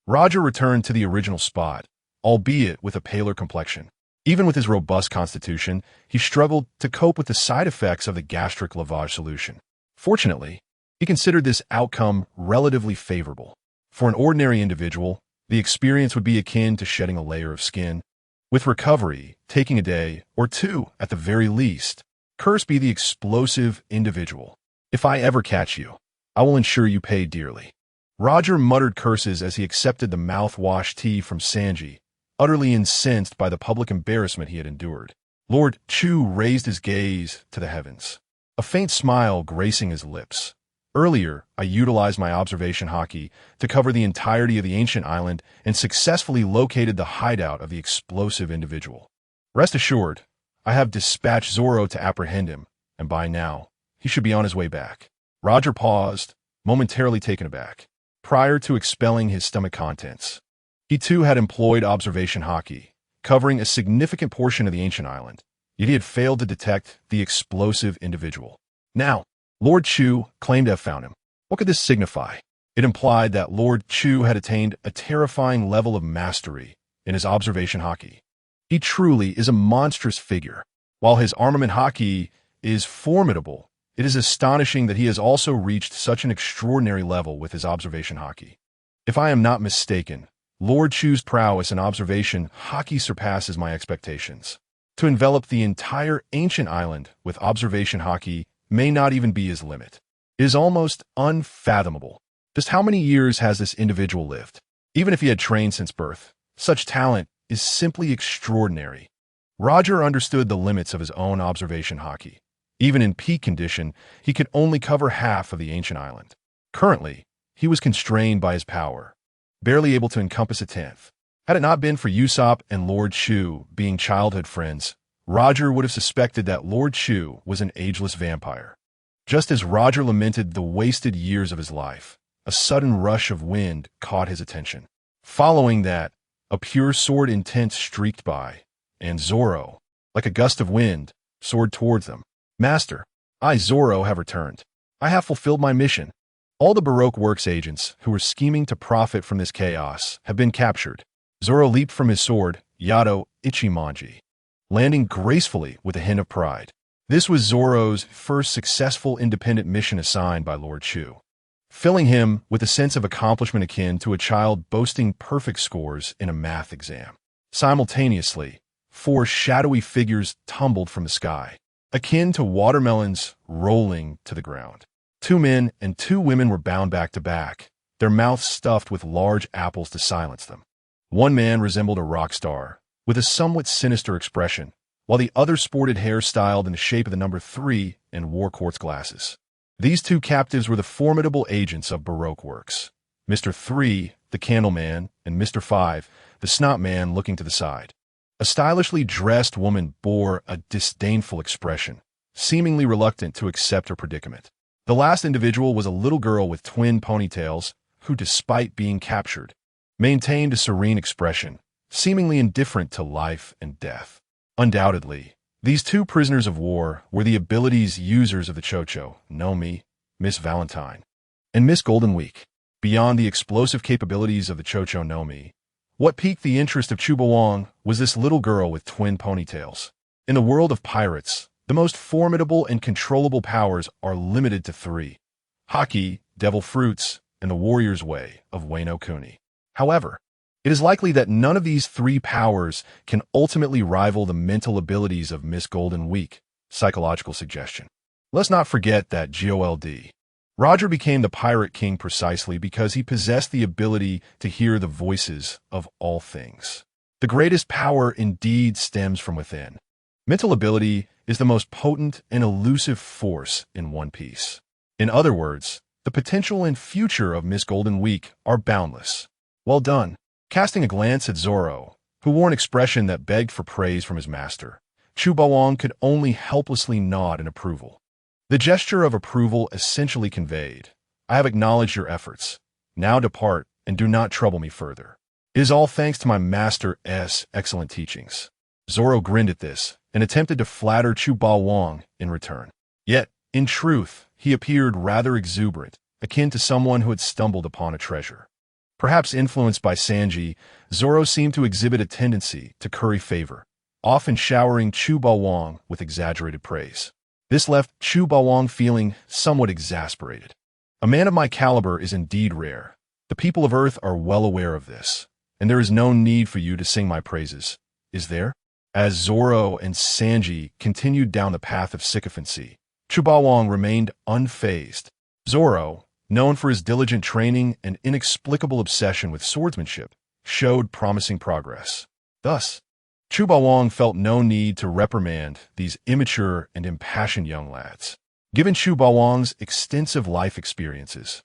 Roger returned to the original spot, albeit with a paler complexion. Even with his robust constitution, he struggled to cope with the side effects of the gastric lavage solution. Fortunately, he considered this outcome relatively favorable. For an ordinary individual, the experience would be akin to shedding a layer of skin, with recovery taking a day or two at the very least. Curse be the explosive individual. If I ever catch you, I will ensure you pay dearly. Roger muttered curses as he accepted the mouthwash tea from Sanji, utterly incensed by the public embarrassment he had endured. Lord Chu raised his gaze to the heavens, a faint smile gracing his lips. Earlier, I utilized my observation haki to cover the entirety of the ancient island and successfully located the hideout of the explosive individual. Rest assured, I have dispatched Zoro to apprehend him, and by now, he should be on his way back. Roger paused, momentarily taken aback. Prior to expelling his stomach contents, he too had employed observation haki, covering a significant portion of the ancient island, yet he had failed to detect the explosive individual. Now, Lord Chu claimed to have found him. What could this signify? It implied that Lord Chu had attained a terrifying level of mastery in his observation haki. He truly is a monstrous figure. While his armament haki is formidable, it is astonishing that he has also reached such an extraordinary level with his observation haki. If I am not mistaken, Lord Chu's prowess in observation haki surpasses my expectations. To envelop the entire ancient island with observation haki may not even be his limit. It is almost unfathomable. Just how many years has this individual lived? Even if he had trained since birth, such talent is simply extraordinary. Roger understood the limits of his own observation haki. Even in peak condition, he could only cover half of the ancient island. Currently, he was constrained by his power, barely able to encompass a tenth. Had it not been for Usopp and Lord Chu being childhood friends, Roger would have suspected that Lord Chu was an ageless vampire. Just as Roger lamented the wasted years of his life, a sudden rush of wind caught his attention. Following that, a pure sword intent streaked by, and Zoro, like a gust of wind, soared towards them. Master, I, Zoro, have returned. I have fulfilled my mission. All the Baroque Works agents who were scheming to profit from this chaos have been captured. Zoro leaped from his sword, Yato Ichimonji, landing gracefully with a hint of pride. This was Zoro's first successful independent mission assigned by Lord Chu, filling him with a sense of accomplishment akin to a child boasting perfect scores in a math exam. Simultaneously, 4 shadowy figures tumbled from the sky, akin to watermelons rolling to the ground. 2 men and 2 women were bound back to back, their mouths stuffed with large apples to silence them. One man resembled a rock star, with a somewhat sinister expression, while the other sported hair styled in the shape of the number 3 and wore quartz glasses. These 2 captives were the formidable agents of Baroque Works, Mr. 3, the Candleman, and Mr. 5, the Snot Man looking to the side. A stylishly dressed woman bore a disdainful expression, seemingly reluctant to accept her predicament. The last individual was a little girl with twin ponytails who, despite being captured, maintained a serene expression, seemingly indifferent to life and death. Undoubtedly, these 2 prisoners of war were the abilities users of the Chocho, Nomi, Miss Valentine, and Miss Golden Week. Beyond the explosive capabilities of the Chocho Nomi, what piqued the interest of Chubawang was this little girl with twin ponytails. In the world of pirates, the most formidable and controllable powers are limited to 3: Haki, Devil Fruits, and the Warrior's Way of Wano Kuni. However, it is likely that none of these 3 powers can ultimately rival the mental abilities of Miss Golden Week, psychological suggestion. Let's not forget that GOLD. Roger became the Pirate King precisely because he possessed the ability to hear the voices of all things. The greatest power indeed stems from within. Mental ability is the most potent and elusive force in One Piece. In other words, the potential and future of Miss Golden Week are boundless. Well done. Casting a glance at Zoro, who wore an expression that begged for praise from his master, Chubawang could only helplessly nod in approval. The gesture of approval essentially conveyed, I have acknowledged your efforts. Now depart and do not trouble me further. It is all thanks to my master's excellent teachings. Zoro grinned at this and attempted to flatter Chu Wang in return. Yet, in truth, he appeared rather exuberant, akin to someone who had stumbled upon a treasure. Perhaps influenced by Sanji, Zoro seemed to exhibit a tendency to curry favor, often showering Chu Wang with exaggerated praise. This left Chu Wang feeling somewhat exasperated. A man of my caliber is indeed rare. The people of Earth are well aware of this, and there is no need for you to sing my praises, is there? As Zoro and Sanji continued down the path of sycophancy, Chu Wang remained unfazed. Zoro, known for his diligent training and inexplicable obsession with swordsmanship, showed promising progress. Thus, Chu Wang felt no need to reprimand these immature and impassioned young lads. Given Chu Wang's extensive life experiences,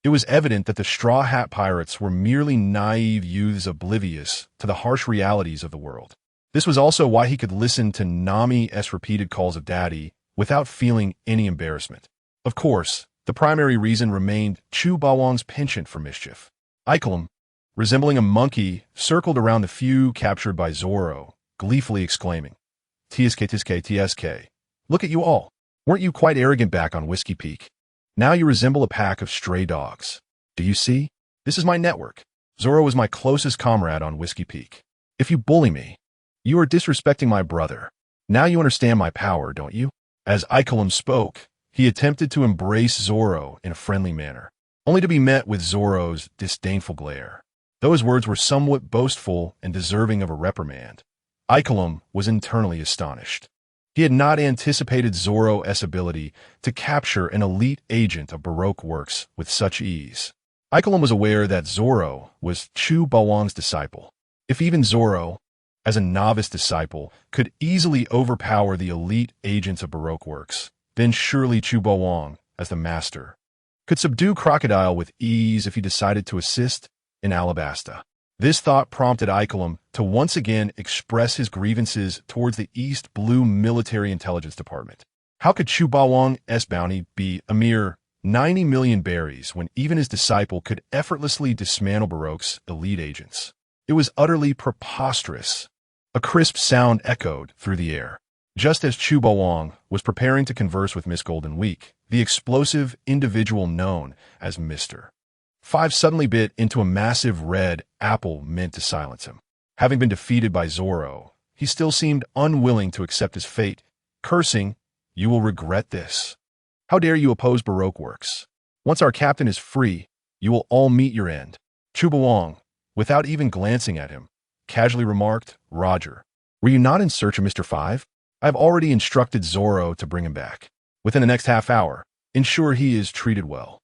it was evident that the Straw Hat Pirates were merely naive youths oblivious to the harsh realities of the world. This was also why he could listen to Nami's repeated calls of daddy without feeling any embarrassment. Of course, the primary reason remained Chu Wang's penchant for mischief. Ikelim, resembling a monkey, circled around the few captured by Zoro, gleefully exclaiming, "TSK, TSK, TSK. Look at you all. Weren't you quite arrogant back on Whiskey Peak? Now you resemble a pack of stray dogs. Do you see? This is my network. Zoro was my closest comrade on Whiskey Peak. If you bully me, you are disrespecting my brother. Now you understand my power, don't you?" As Ikelim spoke, he attempted to embrace Zoro in a friendly manner, only to be met with Zoro's disdainful glare. Though his words were somewhat boastful and deserving of a reprimand, Ikelim was internally astonished. He had not anticipated Zoro's ability to capture an elite agent of Baroque works with such ease. Ikelim was aware that Zoro was Chu Wang's disciple. If even Zoro, as a novice disciple, could easily overpower the elite agents of Baroque works, then surely Chu Wang, as the master, could subdue Crocodile with ease if he decided to assist in Alabasta. This thought prompted Ikelim to once again express his grievances towards the East Blue Military Intelligence Department. How could Chu Wang's bounty be a mere 90 million berries when even his disciple could effortlessly dismantle Baroque's elite agents? It was utterly preposterous. A crisp sound echoed through the air. Just as Chu Wang was preparing to converse with Miss Golden Week, the explosive individual known as Mr. 5 suddenly bit into a massive red apple meant to silence him. Having been defeated by Zoro, he still seemed unwilling to accept his fate, cursing, "You will regret this. How dare you oppose Baroque works? Once our captain is free, you will all meet your end." Chu Wang, without even glancing at him, casually remarked, "Roger, were you not in search of Mr. 5? I have already instructed Zoro to bring him back. Within the next half hour, ensure he is treated well."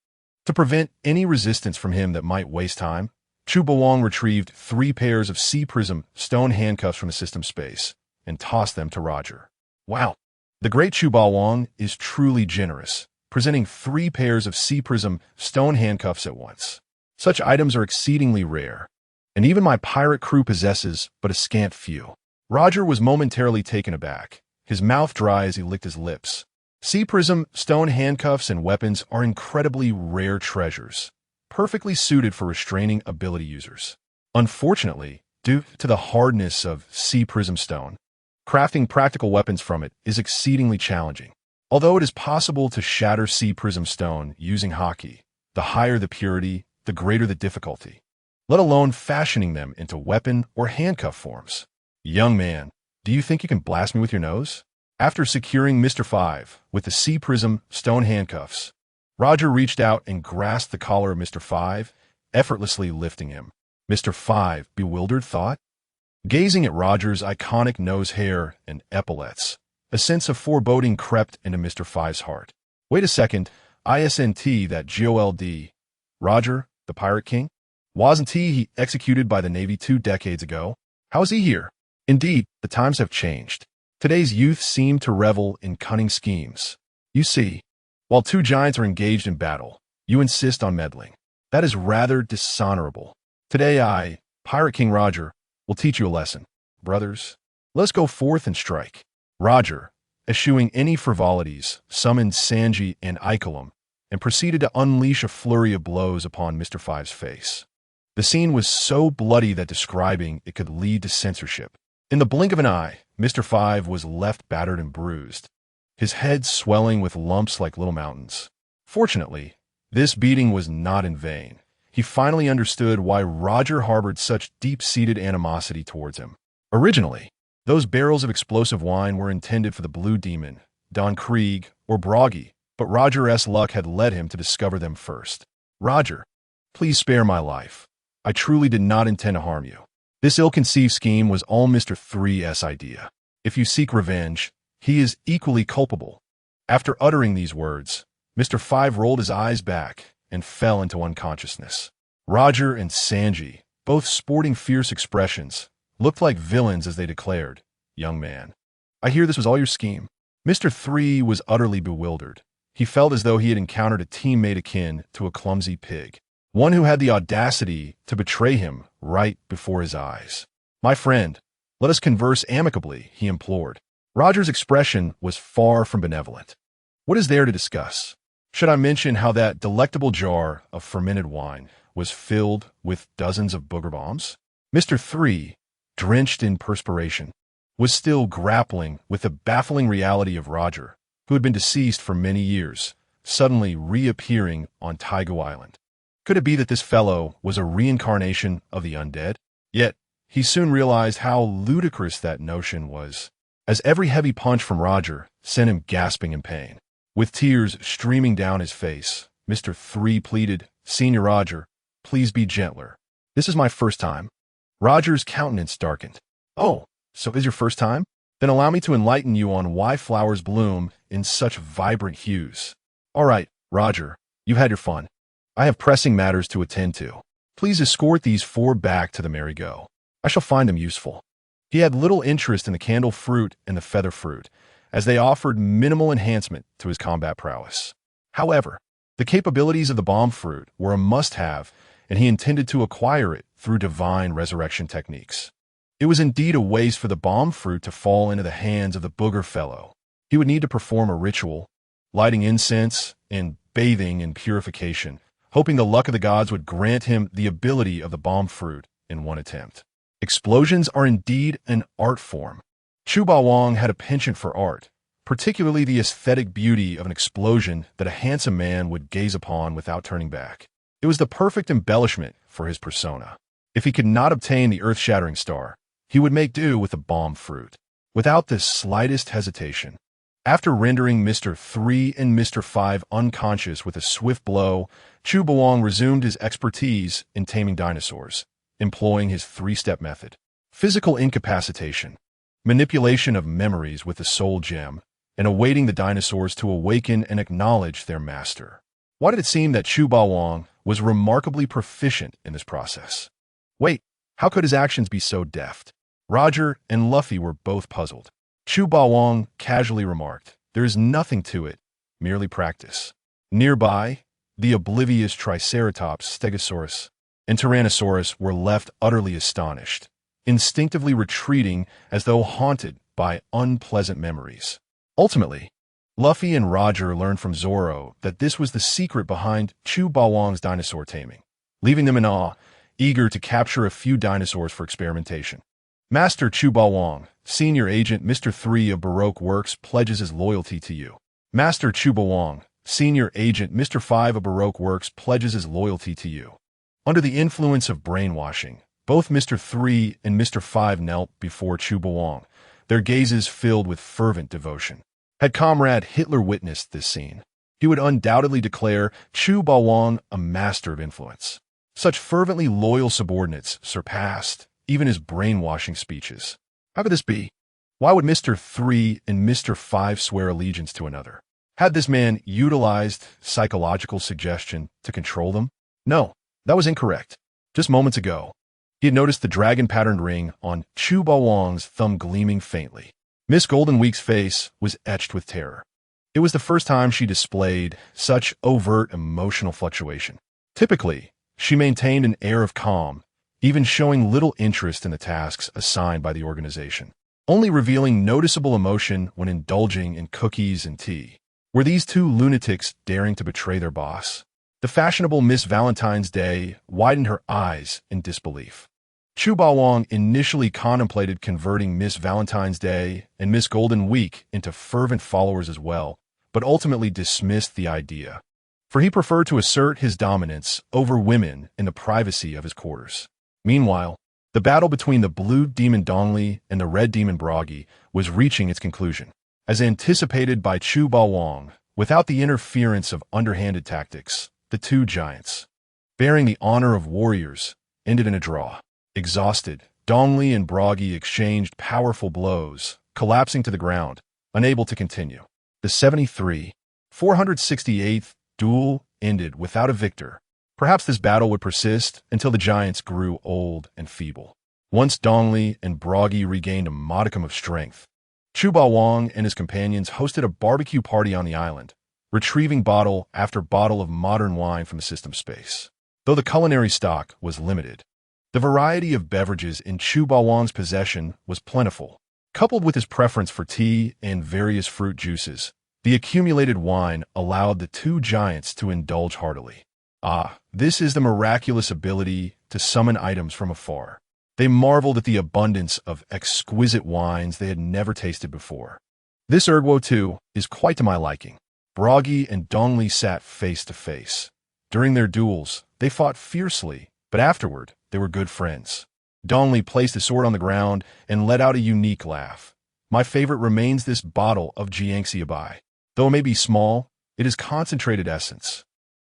To prevent any resistance from him that might waste time, Chu Wang retrieved 3 pairs of Sea Prism stone handcuffs from the system space and tossed them to Roger. Wow, the great Chu Wang is truly generous, presenting 3 pairs of Sea Prism stone handcuffs at once. Such items are exceedingly rare, and even my pirate crew possesses but a scant few. Roger was momentarily taken aback, his mouth dry as he licked his lips. Sea Prism stone handcuffs and weapons are incredibly rare treasures, perfectly suited for restraining ability users. Unfortunately, due to the hardness of Sea Prism stone, crafting practical weapons from it is exceedingly challenging. Although it is possible to shatter Sea Prism stone using hockey, the higher the purity, the greater the difficulty, let alone fashioning them into weapon or handcuff forms. Young man, do you think you can blast me with your nose? After securing Mr. 5 with the Sea Prism stone handcuffs, Roger reached out and grasped the collar of Mr. 5, effortlessly lifting him. Mr. 5, bewildered, thought. Gazing at Roger's iconic nose hair and epaulets, a sense of foreboding crept into Mr. 5's heart. Wait a second, isn't that GOLD? Roger, the Pirate King? Wasn't he executed by the Navy 2 decades ago? How is he here? Indeed, the times have changed. Today's youth seem to revel in cunning schemes. You see, while 2 giants are engaged in battle, you insist on meddling. That is rather dishonorable. Today I, Pirate King Roger, will teach you a lesson. Brothers, let us go forth and strike. Roger, eschewing any frivolities, summoned Sanji and Ikelim and proceeded to unleash a flurry of blows upon Mr. 5's face. The scene was so bloody that describing it could lead to censorship. In the blink of an eye, Mr. Five was left battered and bruised, his head swelling with lumps like little mountains. Fortunately, this beating was not in vain. He finally understood why Roger harbored such deep-seated animosity towards him. Originally, those barrels of explosive wine were intended for the Blue Demon, Don Krieg, or Broggy, but Roger's luck had led him to discover them first. Roger, please spare my life. I truly did not intend to harm you. This ill-conceived scheme was all Mr. 3's idea. If you seek revenge, he is equally culpable. After uttering these words, Mr. Five rolled his eyes back and fell into unconsciousness. Roger and Sanji, both sporting fierce expressions, looked like villains as they declared, "Young man, I hear this was all your scheme." Mr. 3 was utterly bewildered. He felt as though he had encountered a teammate akin to a clumsy pig, one who had the audacity to betray him right before his eyes. "My friend, let us converse amicably," he implored. Roger's expression was far from benevolent. "What is there to discuss? Should I mention how that delectable jar of fermented wine was filled with dozens of booger bombs?" Mr. 3, drenched in perspiration, was still grappling with the baffling reality of Roger, who had been deceased for many years, suddenly reappearing on Taigo Island. Could it be that this fellow was a reincarnation of the undead? Yet, he soon realized how ludicrous that notion was, as every heavy punch from Roger sent him gasping in pain. With tears streaming down his face, Mr. 3 pleaded, "Senior Roger, please be gentler. This is my first time." Roger's countenance darkened. "Oh, so is your first time? Then allow me to enlighten you on why flowers bloom in such vibrant hues." "All right, Roger, you've had your fun. I have pressing matters to attend to. Please escort these four back to the merry-go. I shall find them useful." He had little interest in the candle fruit and the feather fruit, as they offered minimal enhancement to his combat prowess. However, the capabilities of the bomb fruit were a must-have, and he intended to acquire it through divine resurrection techniques. It was indeed a waste for the bomb fruit to fall into the hands of the booger fellow. He would need to perform a ritual, lighting incense and bathing in purification, hoping the luck of the gods would grant him the ability of the bomb fruit in one attempt. Explosions are indeed an art form. Chuba Wang had a penchant for art, particularly the aesthetic beauty of an explosion that a handsome man would gaze upon without turning back. It was the perfect embellishment for his persona. If he could not obtain the earth-shattering star, he would make do with the bomb fruit, without the slightest hesitation. After rendering Mr. 3 and Mr. 5 unconscious with a swift blow, Chuba Wang resumed his expertise in taming dinosaurs, employing his three-step method: physical incapacitation, manipulation of memories with the soul gem, and awaiting the dinosaurs to awaken and acknowledge their master. Why did it seem that Chuba Wang was remarkably proficient in this process? Wait, how could his actions be so deft? Roger and Luffy were both puzzled. Chuba Wang casually remarked, "There is nothing to it, merely practice." Nearby, the oblivious Triceratops, Stegosaurus, and Tyrannosaurus were left utterly astonished, instinctively retreating as though haunted by unpleasant memories. Ultimately, Luffy and Roger learned from Zoro that this was the secret behind Chuba Wang's dinosaur taming, leaving them in awe, eager to capture a few dinosaurs for experimentation. "Master Chuba Wang, Senior Agent Mr. 3 of Baroque Works pledges his loyalty to you." "Master Chuba Wang, Senior Agent Mr. 5 of Baroque Works pledges his loyalty to you." Under the influence of brainwashing, both Mr. 3 and Mr. 5 knelt before Chuba Wang, their gazes filled with fervent devotion. Had Comrade Hitler witnessed this scene, he would undoubtedly declare Chuba Wang a master of influence. Such fervently loyal subordinates surpassed even his brainwashing speeches. How could this be? Why would Mr. 3 and Mr. 5 swear allegiance to another? Had this man utilized psychological suggestion to control them? No, that was incorrect. Just moments ago, he had noticed the dragon-patterned ring on Chuba Wang's thumb gleaming faintly. Miss Goldenweek's face was etched with terror. It was the first time she displayed such overt emotional fluctuation. Typically, she maintained an air of calm, even showing little interest in the tasks assigned by the organization, only revealing noticeable emotion when indulging in cookies and tea. Were these two lunatics daring to betray their boss? The fashionable Miss Valentine's Day widened her eyes in disbelief. Chu Bawang initially contemplated converting Miss Valentine's Day and Miss Golden Week into fervent followers as well, but ultimately dismissed the idea, for he preferred to assert his dominance over women in the privacy of his quarters. Meanwhile, the battle between the blue demon Dongli and the red demon Bragi was reaching its conclusion. As anticipated by Chu Bawang, without the interference of underhanded tactics, the two giants, bearing the honor of warriors, ended in a draw. Exhausted, Dongli and Bragi exchanged powerful blows, collapsing to the ground, unable to continue. The 468th duel ended without a victor. Perhaps this battle would persist until the giants grew old and feeble. Once Dongli and Bragi regained a modicum of strength, Chu Bawang and his companions hosted a barbecue party on the island, retrieving bottle after bottle of modern wine from the system space. Though the culinary stock was limited, the variety of beverages in Chu Bawang's possession was plentiful. Coupled with his preference for tea and various fruit juices, the accumulated wine allowed the two giants to indulge heartily. Ah, this is the miraculous ability to summon items from afar. They marveled at the abundance of exquisite wines they had never tasted before. This Erguo, too, is quite to my liking. Bragi and Dongli sat face to face. During their duels, they fought fiercely, but afterward, they were good friends. Dongli placed his sword on the ground and let out a unique laugh. My favorite remains this bottle of Jiangxi Abai. Though it may be small, it is concentrated essence.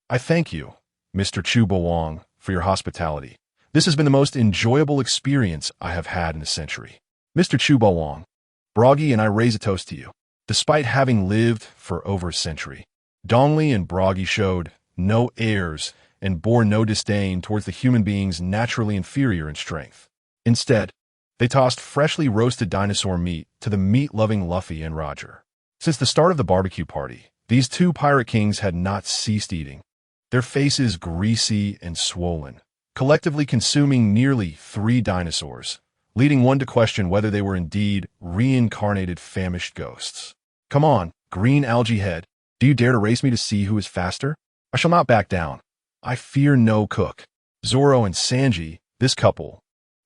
I thank you, Mr. Chu Bawang, for your hospitality. This has been the most enjoyable experience I have had in a century. Mr. Chu Bawang, Bragi and I raise a toast to you. Despite having lived for over a century, Dongli and Bragi showed no airs and bore no disdain towards the human beings naturally inferior in strength. Instead, they tossed freshly roasted dinosaur meat to the meat-loving Luffy and Roger. Since the start of the barbecue party, these two pirate kings had not ceased eating, their faces greasy and swollen, collectively consuming nearly 3 dinosaurs, leading one to question whether they were indeed reincarnated famished ghosts. Come on, green algae head, do you dare to race me to see who is faster? I shall not back down. I fear no cook. Zoro and Sanji, this couple,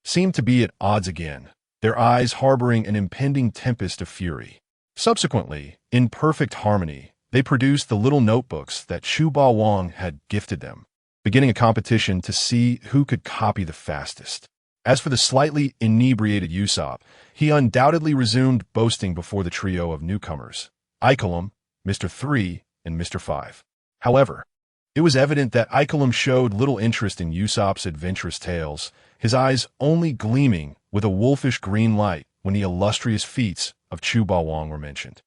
seemed to be at odds again, their eyes harboring an impending tempest of fury. Subsequently, in perfect harmony, they produced the little notebooks that Chu Bawang had gifted them, beginning a competition to see who could copy the fastest. As for the slightly inebriated Usopp, he undoubtedly resumed boasting before the trio of newcomers, Icolum, Mr. 3, and Mr. 5. However, it was evident that Icolum showed little interest in Usopp's adventurous tales, his eyes only gleaming with a wolfish green light when the illustrious feats of Chu Bawang were mentioned.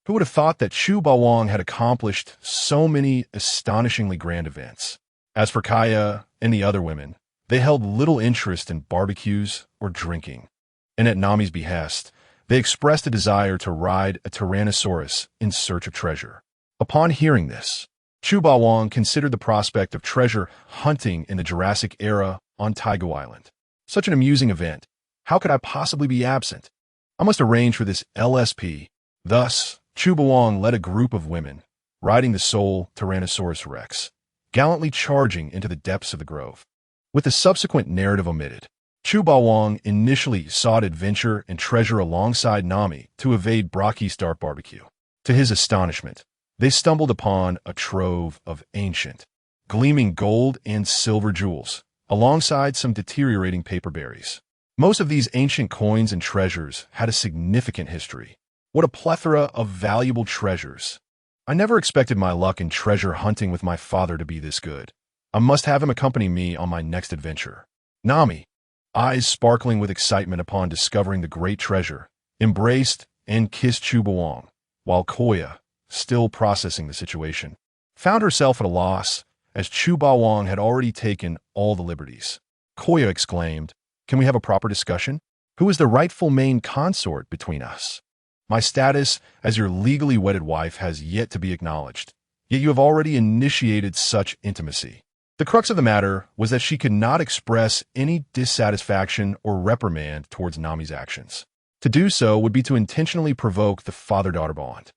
Who would have thought that Chu Bawang had accomplished so many astonishingly grand events? As for Kaya and the other women, they held little interest in barbecues or drinking, and at Nami's behest, they expressed a desire to ride a Tyrannosaurus in search of treasure. Upon hearing this, Chu Bawang considered the prospect of treasure hunting in the Jurassic era on Taigu Island. Such an amusing event. How could I possibly be absent? I must arrange for this LSP. Thus, Chu Bawang led a group of women, riding the sole Tyrannosaurus Rex, gallantly charging into the depths of the grove. With the subsequent narrative omitted, Chu Bawang initially sought adventure and treasure alongside Nami to evade Braki's dark barbecue. To his astonishment, they stumbled upon a trove of ancient, gleaming gold and silver jewels, alongside some deteriorating paper berries. Most of these ancient coins and treasures had a significant history. What a plethora of valuable treasures. I never expected my luck in treasure hunting with my father to be this good. I must have him accompany me on my next adventure. Nami, eyes sparkling with excitement upon discovering the great treasure, embraced and kissed Chu Bawang, while Koya, still processing the situation, found herself at a loss as Chu Bawang had already taken all the liberties. Koya exclaimed, "Can we have a proper discussion? Who is the rightful main consort between us? My status as your legally wedded wife has yet to be acknowledged, yet you have already initiated such intimacy." The crux of the matter was that she could not express any dissatisfaction or reprimand towards Nami's actions. To do so would be to intentionally provoke the father-daughter bond.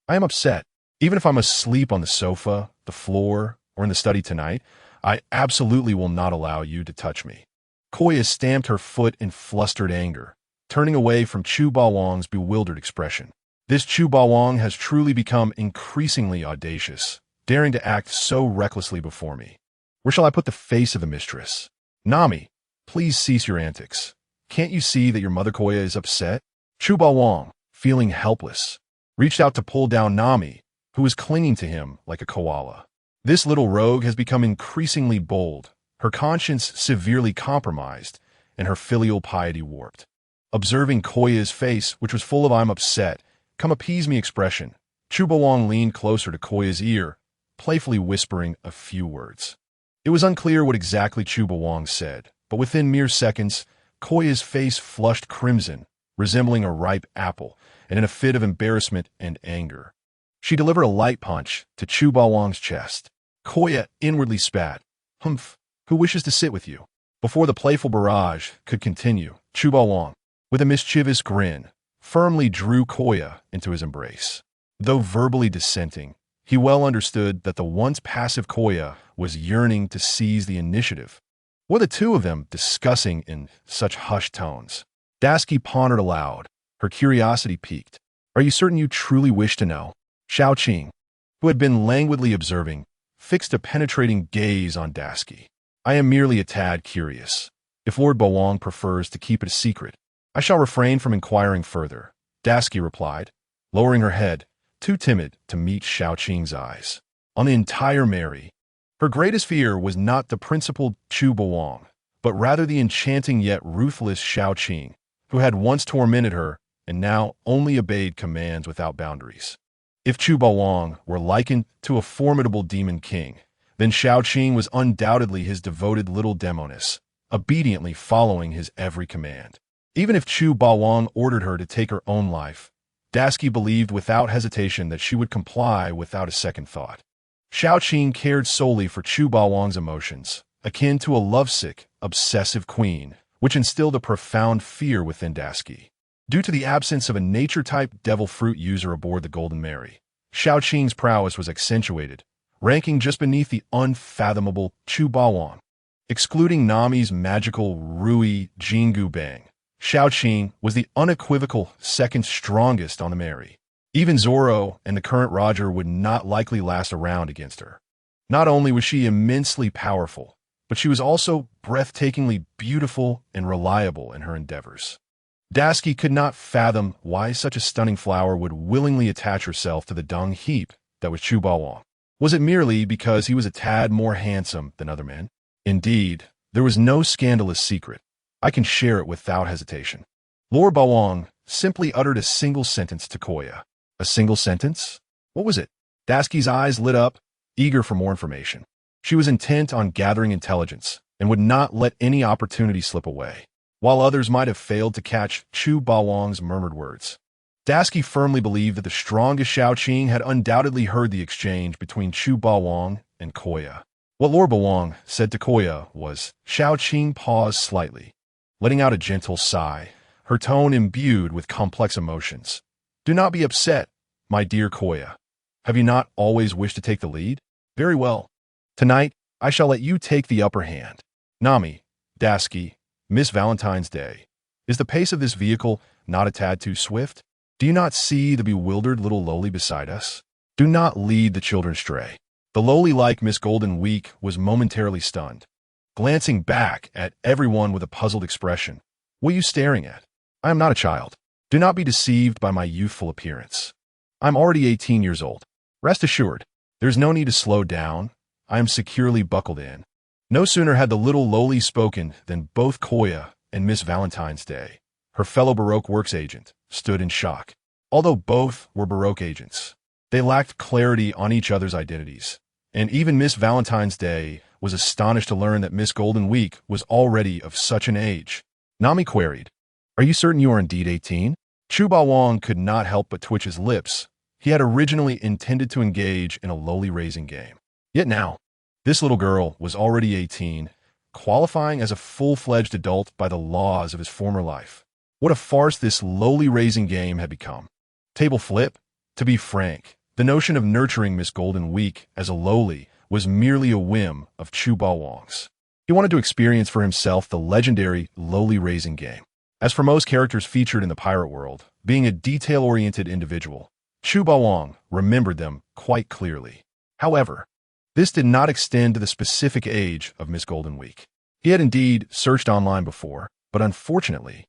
I am upset. Even if I must sleep on the sofa, the floor, or in the study tonight, I absolutely will not allow you to touch me. Koya stamped her foot in flustered anger, turning away from Chu Bawang's bewildered expression. This Chu Bawang has truly become increasingly audacious, daring to act so recklessly before me. Where shall I put the face of the mistress? Nami, please cease your antics. Can't you see that your mother Koya is upset? Chu Bawang, feeling helpless, reached out to pull down Nami, who was clinging to him like a koala. This little rogue has become increasingly bold, her conscience severely compromised, and her filial piety warped. Observing Koya's face, which was full of "I'm upset, come appease me" expression, Chu Bawang leaned closer to Koya's ear, playfully whispering a few words. It was unclear what exactly Chu Bawang said, but within mere seconds, Koya's face flushed crimson, resembling a ripe apple, and in a fit of embarrassment and anger. She delivered a light punch to Chu Bawang's chest. Koya inwardly spat. "Humph, who wishes to sit with you?" Before the playful barrage could continue, Chu Bawang, with a mischievous grin, firmly drew Koya into his embrace. Though verbally dissenting, he well understood that the once passive Koya was yearning to seize the initiative. What were the two of them discussing in such hushed tones? Dasky pondered aloud, her curiosity piqued. "Are you certain you truly wish to know?" Xiao Qing, who had been languidly observing, fixed a penetrating gaze on Dasky. "I am merely a tad curious. If Lord Bawang prefers to keep it a secret, I shall refrain from inquiring further," Dasky replied, lowering her head, too timid to meet Xiao Qing's eyes. On the entire Mary, her greatest fear was not the principled Chu Bawang, but rather the enchanting yet ruthless Xiao Qing, who had once tormented her and now only obeyed commands without boundaries. If Chu Bawang were likened to a formidable demon king, then Xiao Qing was undoubtedly his devoted little demoness, obediently following his every command. Even if Chu Bawang ordered her to take her own life, Dasky believed without hesitation that she would comply without a second thought. Xiao Qing cared solely for Chu Bawang's emotions, akin to a lovesick, obsessive queen, which instilled a profound fear within Dasky. Due to the absence of a nature-type devil fruit user aboard the Golden Mary, Xiao Qing's prowess was accentuated, ranking just beneath the unfathomable Chu Bawang. Excluding Nami's magical Rui Jingu Bang, Xiao Qing was the unequivocal second strongest on the Mary. Even Zoro and the current Roger would not likely last a round against her. Not only was she immensely powerful, but she was also breathtakingly beautiful and reliable in her endeavors. Dasky could not fathom why such a stunning flower would willingly attach herself to the dung heap that was Chu Bawang. Was it merely because he was a tad more handsome than other men? Indeed, there was no scandalous secret. I can share it without hesitation. Lord Bawang simply uttered a single sentence to Koya. A single sentence? What was it? Dasky's eyes lit up, eager for more information. She was intent on gathering intelligence and would not let any opportunity slip away. While others might have failed to catch Chu Bawang's murmured words, Dasky firmly believed that the strongest Xiao Qing had undoubtedly heard the exchange between Chu Bawang and Koya. What Lord Bawang said to Koya was, Xiao Qing paused slightly, letting out a gentle sigh, her tone imbued with complex emotions. "Do not be upset, my dear Koya. Have you not always wished to take the lead? Very well. Tonight, I shall let you take the upper hand. Nami, Dasky, Miss Valentine's Day. Is the pace of this vehicle not a tad too swift? Do you not see the bewildered little lowly beside us? Do not lead the children astray." The lowly-like Miss Golden Week was momentarily stunned, glancing back at everyone with a puzzled expression. "What are you staring at? I am not a child. Do not be deceived by my youthful appearance. I'm already 18 years old. Rest assured, there's no need to slow down. I am securely buckled in." No sooner had the little lowly spoken than both Koya and Miss Valentine's Day, her fellow Baroque Works agent, stood in shock. Although both were Baroque agents, they lacked clarity on each other's identities, and even Miss Valentine's Day was astonished to learn that Miss Golden Week was already of such an age. Nami queried, "Are you certain you are indeed 18? Chu Bawang could not help but twitch his lips. He had originally intended to engage in a lowly raising game. Yet now, this little girl was already 18, qualifying as a full-fledged adult by the laws of his former life. What a farce this lowly raising game had become. Table flip? To be frank, the notion of nurturing Miss Golden Week as a lowly was merely a whim of Chu Bawang's. He wanted to experience for himself the legendary lowly raising game. As for most characters featured in the pirate world, being a detail-oriented individual, Chu Bawang remembered them quite clearly. However, this did not extend to the specific age of Miss Golden Week. He had indeed searched online before, but unfortunately,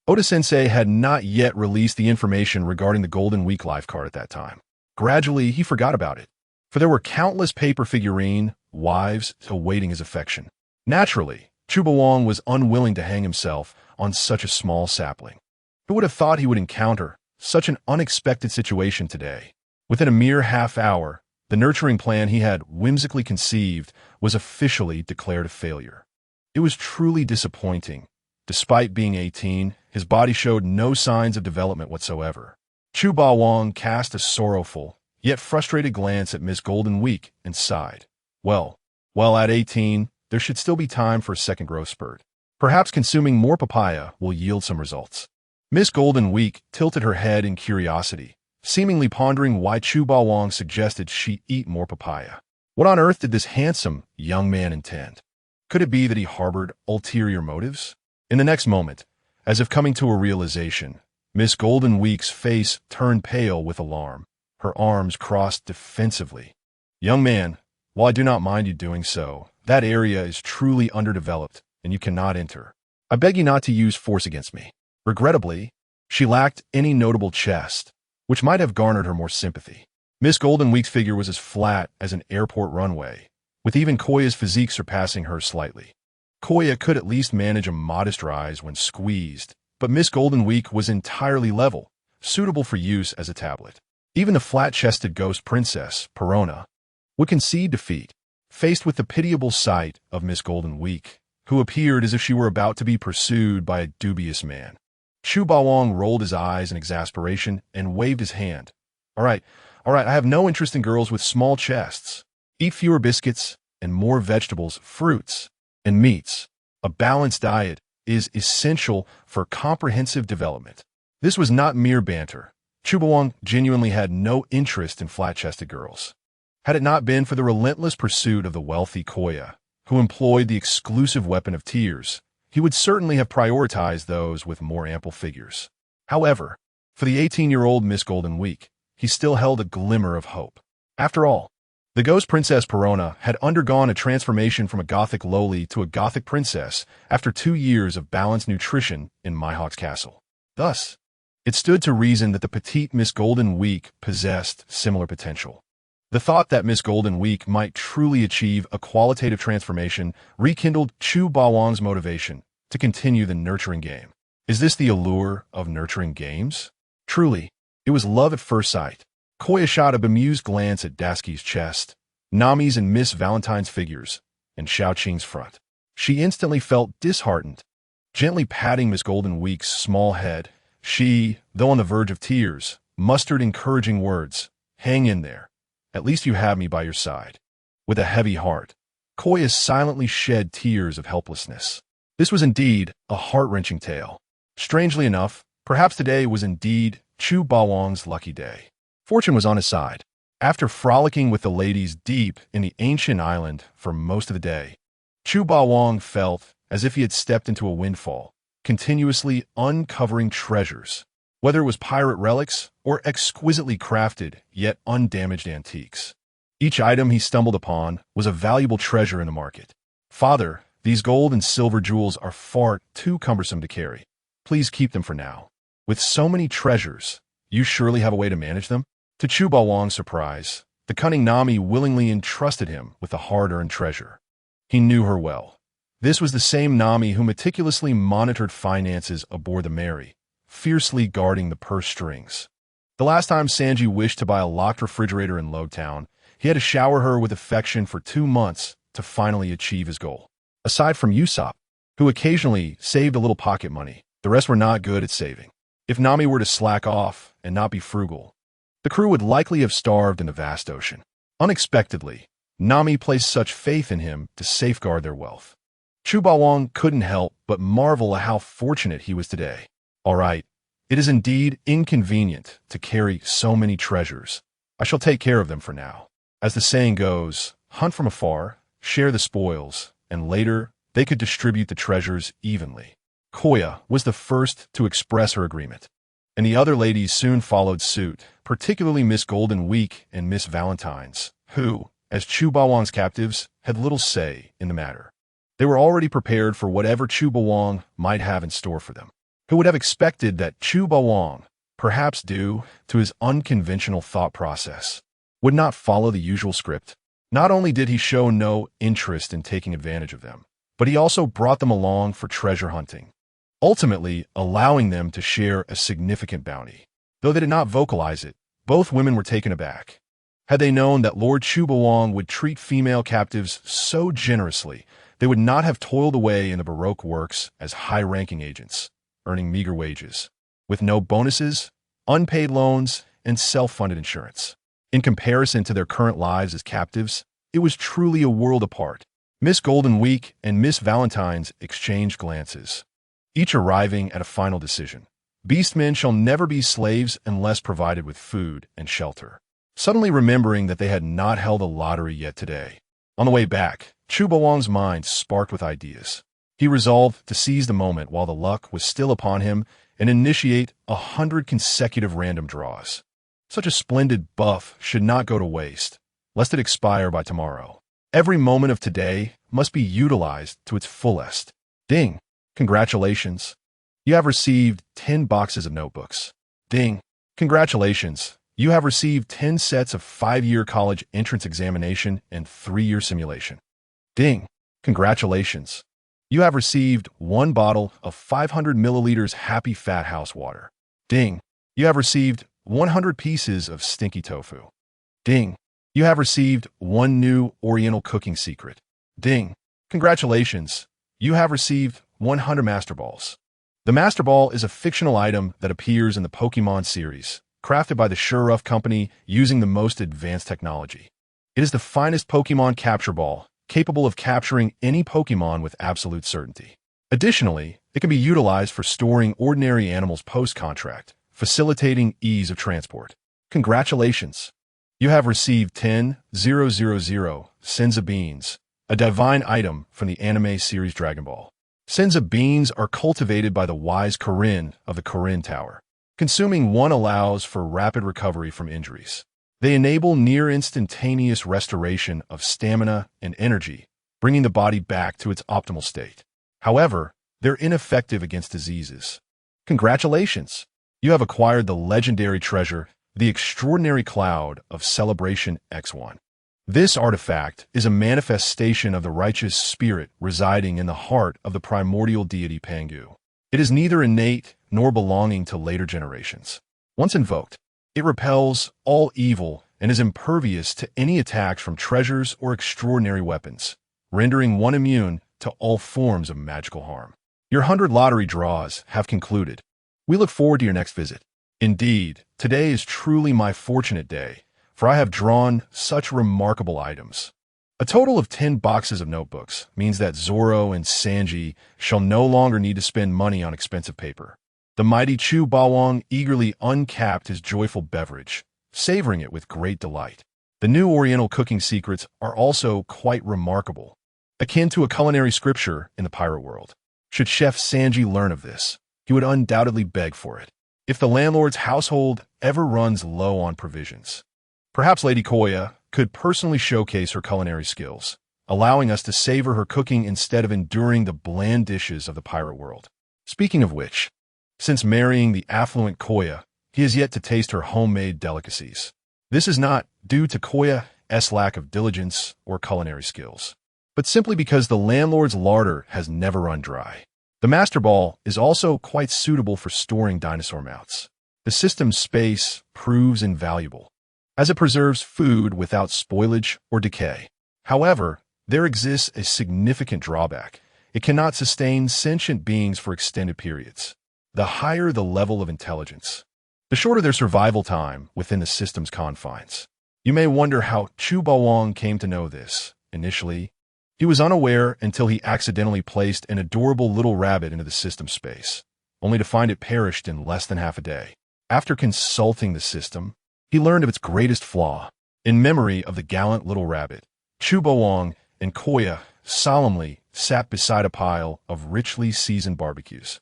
Oda-sensei had not yet released the information regarding the Golden Week life card at that time. Gradually, he forgot about it, for there were countless paper figurine wives awaiting his affection. Naturally, Chu Bawang was unwilling to hang himself on such a small sapling. Who would have thought he would encounter such an unexpected situation today? Within a mere half hour, the nurturing plan he had whimsically conceived was officially declared a failure. It was truly disappointing. Despite being 18, his body showed no signs of development whatsoever. Chu Bawang cast a sorrowful, yet frustrated glance at Miss Golden Week and sighed. Well, at 18, there should still be time for a second growth spurt. Perhaps consuming more papaya will yield some results. Miss Golden Week tilted her head in curiosity, seemingly pondering why Chu Bawang suggested she eat more papaya. What on earth did this handsome young man intend? Could it be that he harbored ulterior motives? In the next moment, as if coming to a realization, Miss Golden Week's face turned pale with alarm. Her arms crossed defensively. Young man, while I do not mind you doing so, that area is truly underdeveloped, and you cannot enter. I beg you not to use force against me. Regrettably, she lacked any notable chest, which might have garnered her more sympathy. Miss Golden Week's figure was as flat as an airport runway, with even Koya's physique surpassing her slightly. Koya could at least manage a modest rise when squeezed, but Miss Golden Week was entirely level, suitable for use as a tablet. Even the flat-chested ghost princess, Perona, would concede defeat, faced with the pitiable sight of Miss Golden Week, who appeared as if she were about to be pursued by a dubious man. Chu Bawang rolled his eyes in exasperation and waved his hand. All right, I have no interest in girls with small chests. Eat fewer biscuits and more vegetables, fruits, and meats. A balanced diet is essential for comprehensive development. This was not mere banter. Chu Bawang genuinely had no interest in flat-chested girls. Had it not been for the relentless pursuit of the wealthy Koya, who employed the exclusive weapon of tears, he would certainly have prioritized those with more ample figures. However, for the 18-year-old Miss Golden Week, he still held a glimmer of hope. After all, the ghost princess Perona had undergone a transformation from a gothic lowly to a gothic princess after 2 years of balanced nutrition in Mihawk's castle. Thus, it stood to reason that the petite Miss Golden Week possessed similar potential. The thought that Miss Golden Week might truly achieve a qualitative transformation rekindled Chu Bawang's motivation to continue the nurturing game. Is this the allure of nurturing games? Truly, it was love at first sight. Koya shot a bemused glance at Daisuke's chest, Nami's and Miss Valentine's figures, and Xiaoqing's front. She instantly felt disheartened. Gently patting Miss Golden Week's small head, she, though on the verge of tears, mustered encouraging words. Hang in there. At least you have me by your side. With a heavy heart, Koya silently shed tears of helplessness. This was indeed a heart-wrenching tale. Strangely enough, perhaps today was indeed Chu Bawang's lucky day. Fortune was on his side. After frolicking with the ladies deep in the ancient island for most of the day, Chu Bawang felt as if he had stepped into a windfall, continuously uncovering treasures, whether it was pirate relics or exquisitely crafted yet undamaged antiques. Each item he stumbled upon was a valuable treasure in the market. Father, these gold and silver jewels are far too cumbersome to carry. Please keep them for now. With so many treasures, you surely have a way to manage them? To Chu Bawang's surprise, the cunning Nami willingly entrusted him with the hard-earned treasure. He knew her well. This was the same Nami who meticulously monitored finances aboard the Mary, fiercely guarding the purse strings. The last time Sanji wished to buy a locked refrigerator in Lowtown, he had to shower her with affection for 2 months to finally achieve his goal. Aside from Usopp, who occasionally saved a little pocket money, the rest were not good at saving. If Nami were to slack off and not be frugal, the crew would likely have starved in the vast ocean. Unexpectedly, Nami placed such faith in him to safeguard their wealth. Chu Bawang couldn't help but marvel at how fortunate he was today. All right, it is indeed inconvenient to carry so many treasures. I shall take care of them for now. As the saying goes, hunt from afar, share the spoils, and later they could distribute the treasures evenly. Koya was the first to express her agreement, and the other ladies soon followed suit, particularly Miss Golden Week and Miss Valentine's, who, as Chu Bawang's captives, had little say in the matter. They were already prepared for whatever Chu Bawang might have in store for them. Who would have expected that Chu Bawang, perhaps due to his unconventional thought process, would not follow the usual script? Not only did he show no interest in taking advantage of them, but he also brought them along for treasure hunting, ultimately allowing them to share a significant bounty. Though they did not vocalize it, both women were taken aback. Had they known that Lord Chu Bawang would treat female captives so generously, they would not have toiled away in the Baroque works as high-ranking agents, earning meager wages, with no bonuses, unpaid loans, and self-funded insurance. In comparison to their current lives as captives, it was truly a world apart. Miss Golden Week and Miss Valentine's exchanged glances, each arriving at a final decision. Beastmen shall never be slaves unless provided with food and shelter. Suddenly remembering that they had not held a lottery yet today. On the way back, Chu Bawang's mind sparked with ideas. He resolved to seize the moment while the luck was still upon him and initiate 100 consecutive random draws. Such a splendid buff should not go to waste, lest it expire by tomorrow. Every moment of today must be utilized to its fullest. Ding! Congratulations! You have received 10 boxes of notebooks. Ding! Congratulations! You have received 10 sets of 5-year college entrance examination and 3-year simulation. Ding! Congratulations! You have received 1 bottle of 500 milliliters Happy Fat House water. Ding! You have received 100 pieces of stinky tofu. Ding! You have received 1 new Oriental cooking secret. Ding! Congratulations! You have received 100 Master Balls. The Master Ball is a fictional item that appears in the Pokemon series, crafted by the YoruFlies company using the most advanced technology. It is the finest Pokemon capture ball, capable of capturing any Pokemon with absolute certainty. Additionally, it can be utilized for storing ordinary animals post-contract, facilitating ease of transport. Congratulations! You have received 10,000 Senza Beans, a divine item from the anime series Dragon Ball. Senza Beans are cultivated by the wise Kirin of the Kirin Tower. Consuming 1 allows for rapid recovery from injuries. They enable near-instantaneous restoration of stamina and energy, bringing the body back to its optimal state. However, they're ineffective against diseases. Congratulations! You have acquired the legendary treasure, the Extraordinary Cloud of Celebration X1. This artifact is a manifestation of the righteous spirit residing in the heart of the primordial deity Pangu. It is neither innate nor belonging to later generations. Once invoked, it repels all evil and is impervious to any attacks from treasures or extraordinary weapons, rendering one immune to all forms of magical harm. Your 100 lottery draws have concluded. We look forward to your next visit. Indeed, today is truly my fortunate day, for I have drawn such remarkable items. A total of 10 boxes of notebooks means that Zoro and Sanji shall no longer need to spend money on expensive paper. The mighty Chu Bawang eagerly uncapped his joyful beverage, savoring it with great delight. The new Oriental cooking secrets are also quite remarkable, akin to a culinary scripture in the pirate world. Should Chef Sanji learn of this, he would undoubtedly beg for it, if the landlord's household ever runs low on provisions. Perhaps Lady Koya could personally showcase her culinary skills, allowing us to savor her cooking instead of enduring the bland dishes of the pirate world. Speaking of which, since marrying the affluent Koya, he has yet to taste her homemade delicacies. This is not due to Koya's lack of diligence or culinary skills, but simply because the landlord's larder has never run dry. The Master Ball is also quite suitable for storing dinosaur mouths. The system's space proves invaluable, as it preserves food without spoilage or decay. However, there exists a significant drawback. It cannot sustain sentient beings for extended periods. The higher the level of intelligence, the shorter their survival time within the system's confines. You may wonder how Chu Bawang came to know this. Initially, he was unaware until he accidentally placed an adorable little rabbit into the system space, only to find it perished in less than half a day. After consulting the system, he learned of its greatest flaw. In memory of the gallant little rabbit, Chubawang and Koya solemnly sat beside a pile of richly seasoned barbecues,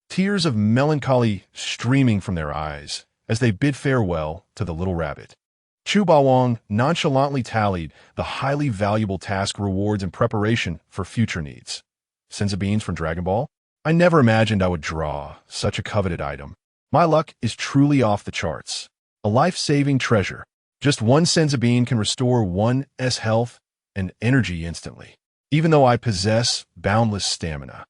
tears of melancholy streaming from their eyes as they bid farewell to the little rabbit. Chubawang nonchalantly tallied the highly valuable task rewards in preparation for future needs. Senza beans from Dragon Ball? I never imagined I would draw such a coveted item. My luck is truly off the charts. A life-saving treasure. Just one senza bean can restore one's health and energy instantly, even though I possess boundless stamina.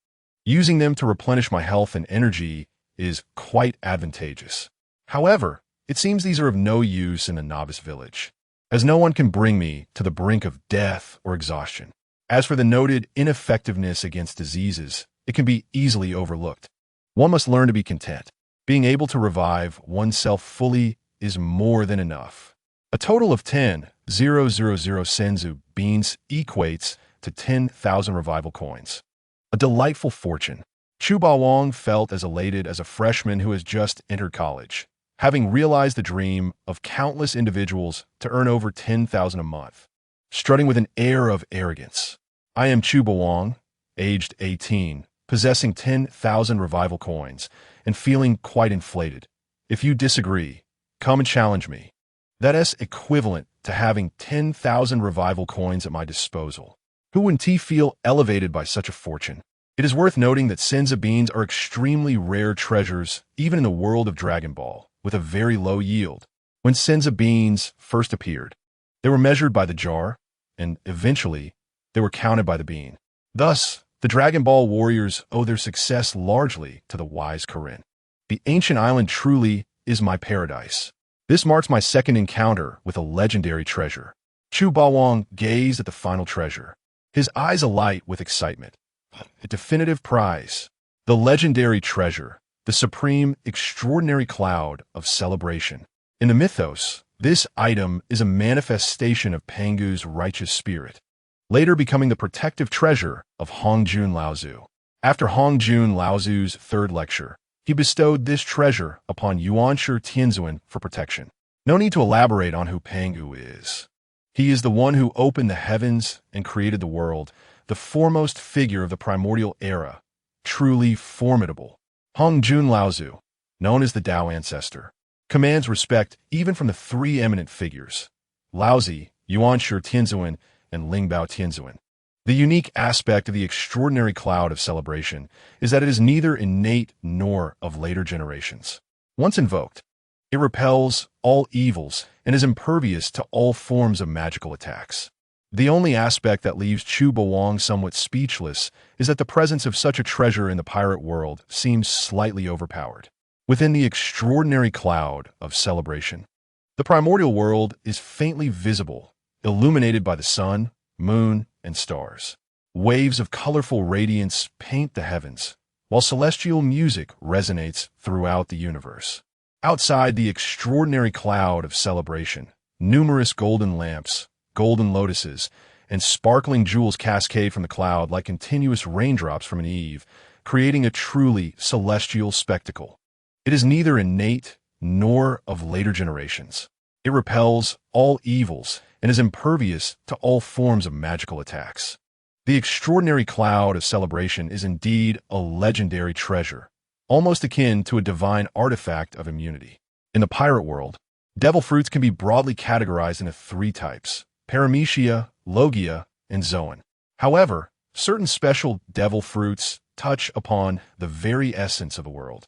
Using them to replenish my health and energy is quite advantageous. However, it seems these are of no use in a novice village, as no one can bring me to the brink of death or exhaustion. As for the noted ineffectiveness against diseases, it can be easily overlooked. One must learn to be content. Being able to revive oneself fully is more than enough. A total of 10,000 senzu beans equates to 10,000 revival coins. A delightful fortune. Chubawang felt as elated as a freshman who has just entered college, having realized the dream of countless individuals to earn over 10,000 a month. Strutting with an air of arrogance. I am Chubawang, aged 18, possessing 10,000 revival coins, and feeling quite inflated. If you disagree, come and challenge me. That is equivalent to having 10,000 revival coins at my disposal. Who wouldn't feel elevated by such a fortune? It is worth noting that senza beans are extremely rare treasures, even in the world of Dragon Ball, with a very low yield. When senza beans first appeared, they were measured by the jar, and eventually, they were counted by the bean. Thus, the Dragon Ball warriors owe their success largely to the wise Kirin. The ancient island truly is my paradise. This marks my second encounter with a legendary treasure. Chubawang gazed at the final treasure, his eyes alight with excitement. A definitive prize. The legendary treasure, the supreme, extraordinary cloud of celebration. In the mythos, this item is a manifestation of Pangu's righteous spirit, later becoming the protective treasure of Hongjun Laozu. After Hongjun Laozu's third lecture, he bestowed this treasure upon Yuanshi Tianzuan for protection. No need to elaborate on who Pangu is. He is the one who opened the heavens and created the world, the foremost figure of the primordial era, truly formidable. Hongjun Laozu, known as the Tao Ancestor, commands respect even from the three eminent figures, Laozi, Yuanshi Tianzuan, and Lingbao Tianzuan. The unique aspect of the extraordinary cloud of celebration is that it is neither innate nor of later generations. Once invoked, it repels all evils and is impervious to all forms of magical attacks. The only aspect that leaves Chubawang somewhat speechless is that the presence of such a treasure in the pirate world seems slightly overpowered. Within the extraordinary cloud of celebration, the primordial world is faintly visible, illuminated by the sun, moon, and stars. Waves of colorful radiance paint the heavens, while celestial music resonates throughout the universe. Outside the extraordinary cloud of celebration, numerous golden lamps, golden lotuses, and sparkling jewels cascade from the cloud like continuous raindrops from an eave, creating a truly celestial spectacle. It is neither innate nor of later generations. It repels all evils and is impervious to all forms of magical attacks. The extraordinary cloud of celebration is indeed a legendary treasure, almost akin to a divine artifact of immunity. In the pirate world, devil fruits can be broadly categorized into three types: Paramecia, Logia, and Zoan. However, certain special devil fruits touch upon the very essence of the world,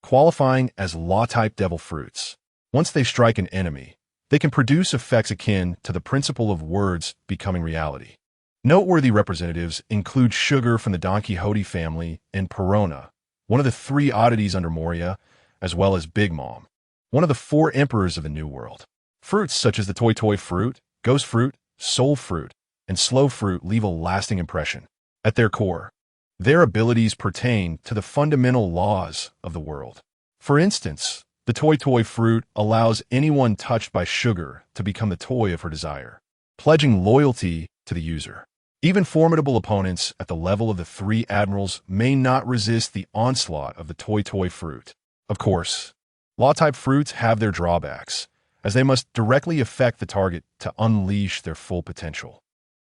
qualifying as law-type devil fruits. Once they strike an enemy, they can produce effects akin to the principle of words becoming reality. Noteworthy representatives include Sugar from the Don Quixote family and Perona, one of the three oddities under Moria, as well as Big Mom, one of the four emperors of the New World. Fruits such as the Toy Toy fruit, Ghost fruit, Soul fruit, and Slow fruit leave a lasting impression. At their core, their abilities pertain to the fundamental laws of the world. For instance, the Toy Toy fruit allows anyone touched by Sugar to become the toy of her desire, pledging loyalty to the user. Even formidable opponents at the level of the three admirals may not resist the onslaught of the Toy Toy fruit. Of course, law-type fruits have their drawbacks, as they must directly affect the target to unleash their full potential.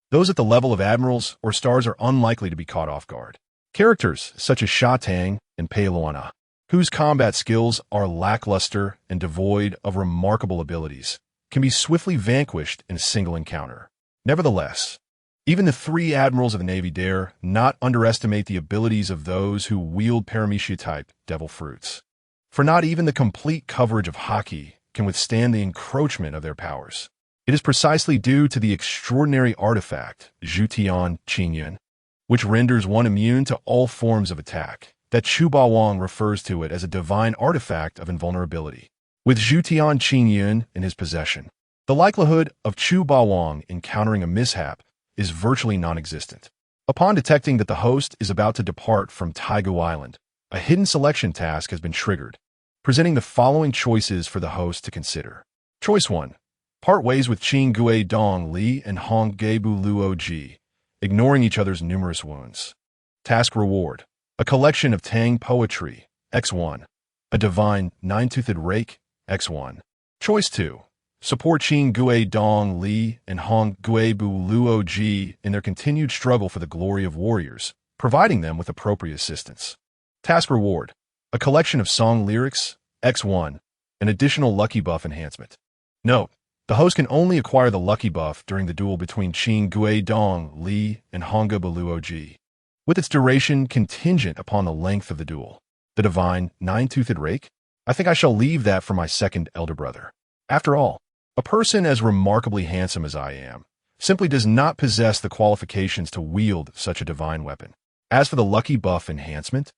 Those at the level of admirals or stars are unlikely to be caught off guard. Characters such as Sha Tang and Pei Luana, whose combat skills are lackluster and devoid of remarkable abilities, can be swiftly vanquished in a single encounter. Nevertheless, even the three admirals of the Navy dare not underestimate the abilities of those who wield Paramecia-type devil fruits. For not even the complete coverage of Haki can withstand the encroachment of their powers. It is precisely due to the extraordinary artifact, Zhutian Qingyun, which renders one immune to all forms of attack, that Chu Bawang refers to it as a divine artifact of invulnerability. With Zhutian Qingyun in his possession, the likelihood of Chu Bawang encountering a mishap is virtually non-existent. Upon detecting that the host is about to depart from Taigu Island, a hidden selection task has been triggered, presenting the following choices for the host to consider. Choice 1. Part ways with Qin Gue Dong Li and Hong Gebu Luo Ji, ignoring each other's numerous wounds. Task reward: a collection of Tang poetry, X1. A divine nine-toothed rake, X1. Choice 2. Support Qin Gue Dong Li and Hong Guebu Luo Ji in their continued struggle for the glory of warriors, providing them with appropriate assistance. Task reward: a collection of song lyrics, X1, an additional lucky buff enhancement. Note: the host can only acquire the lucky buff during the duel between Qin Gue Dong Li and Hong Gebu Luo Ji, with its duration contingent upon the length of the duel. The divine nine-toothed rake? I think I shall leave that for my second elder brother. After all, a person as remarkably handsome as I am simply does not possess the qualifications to wield such a divine weapon. As for the lucky buff enhancement,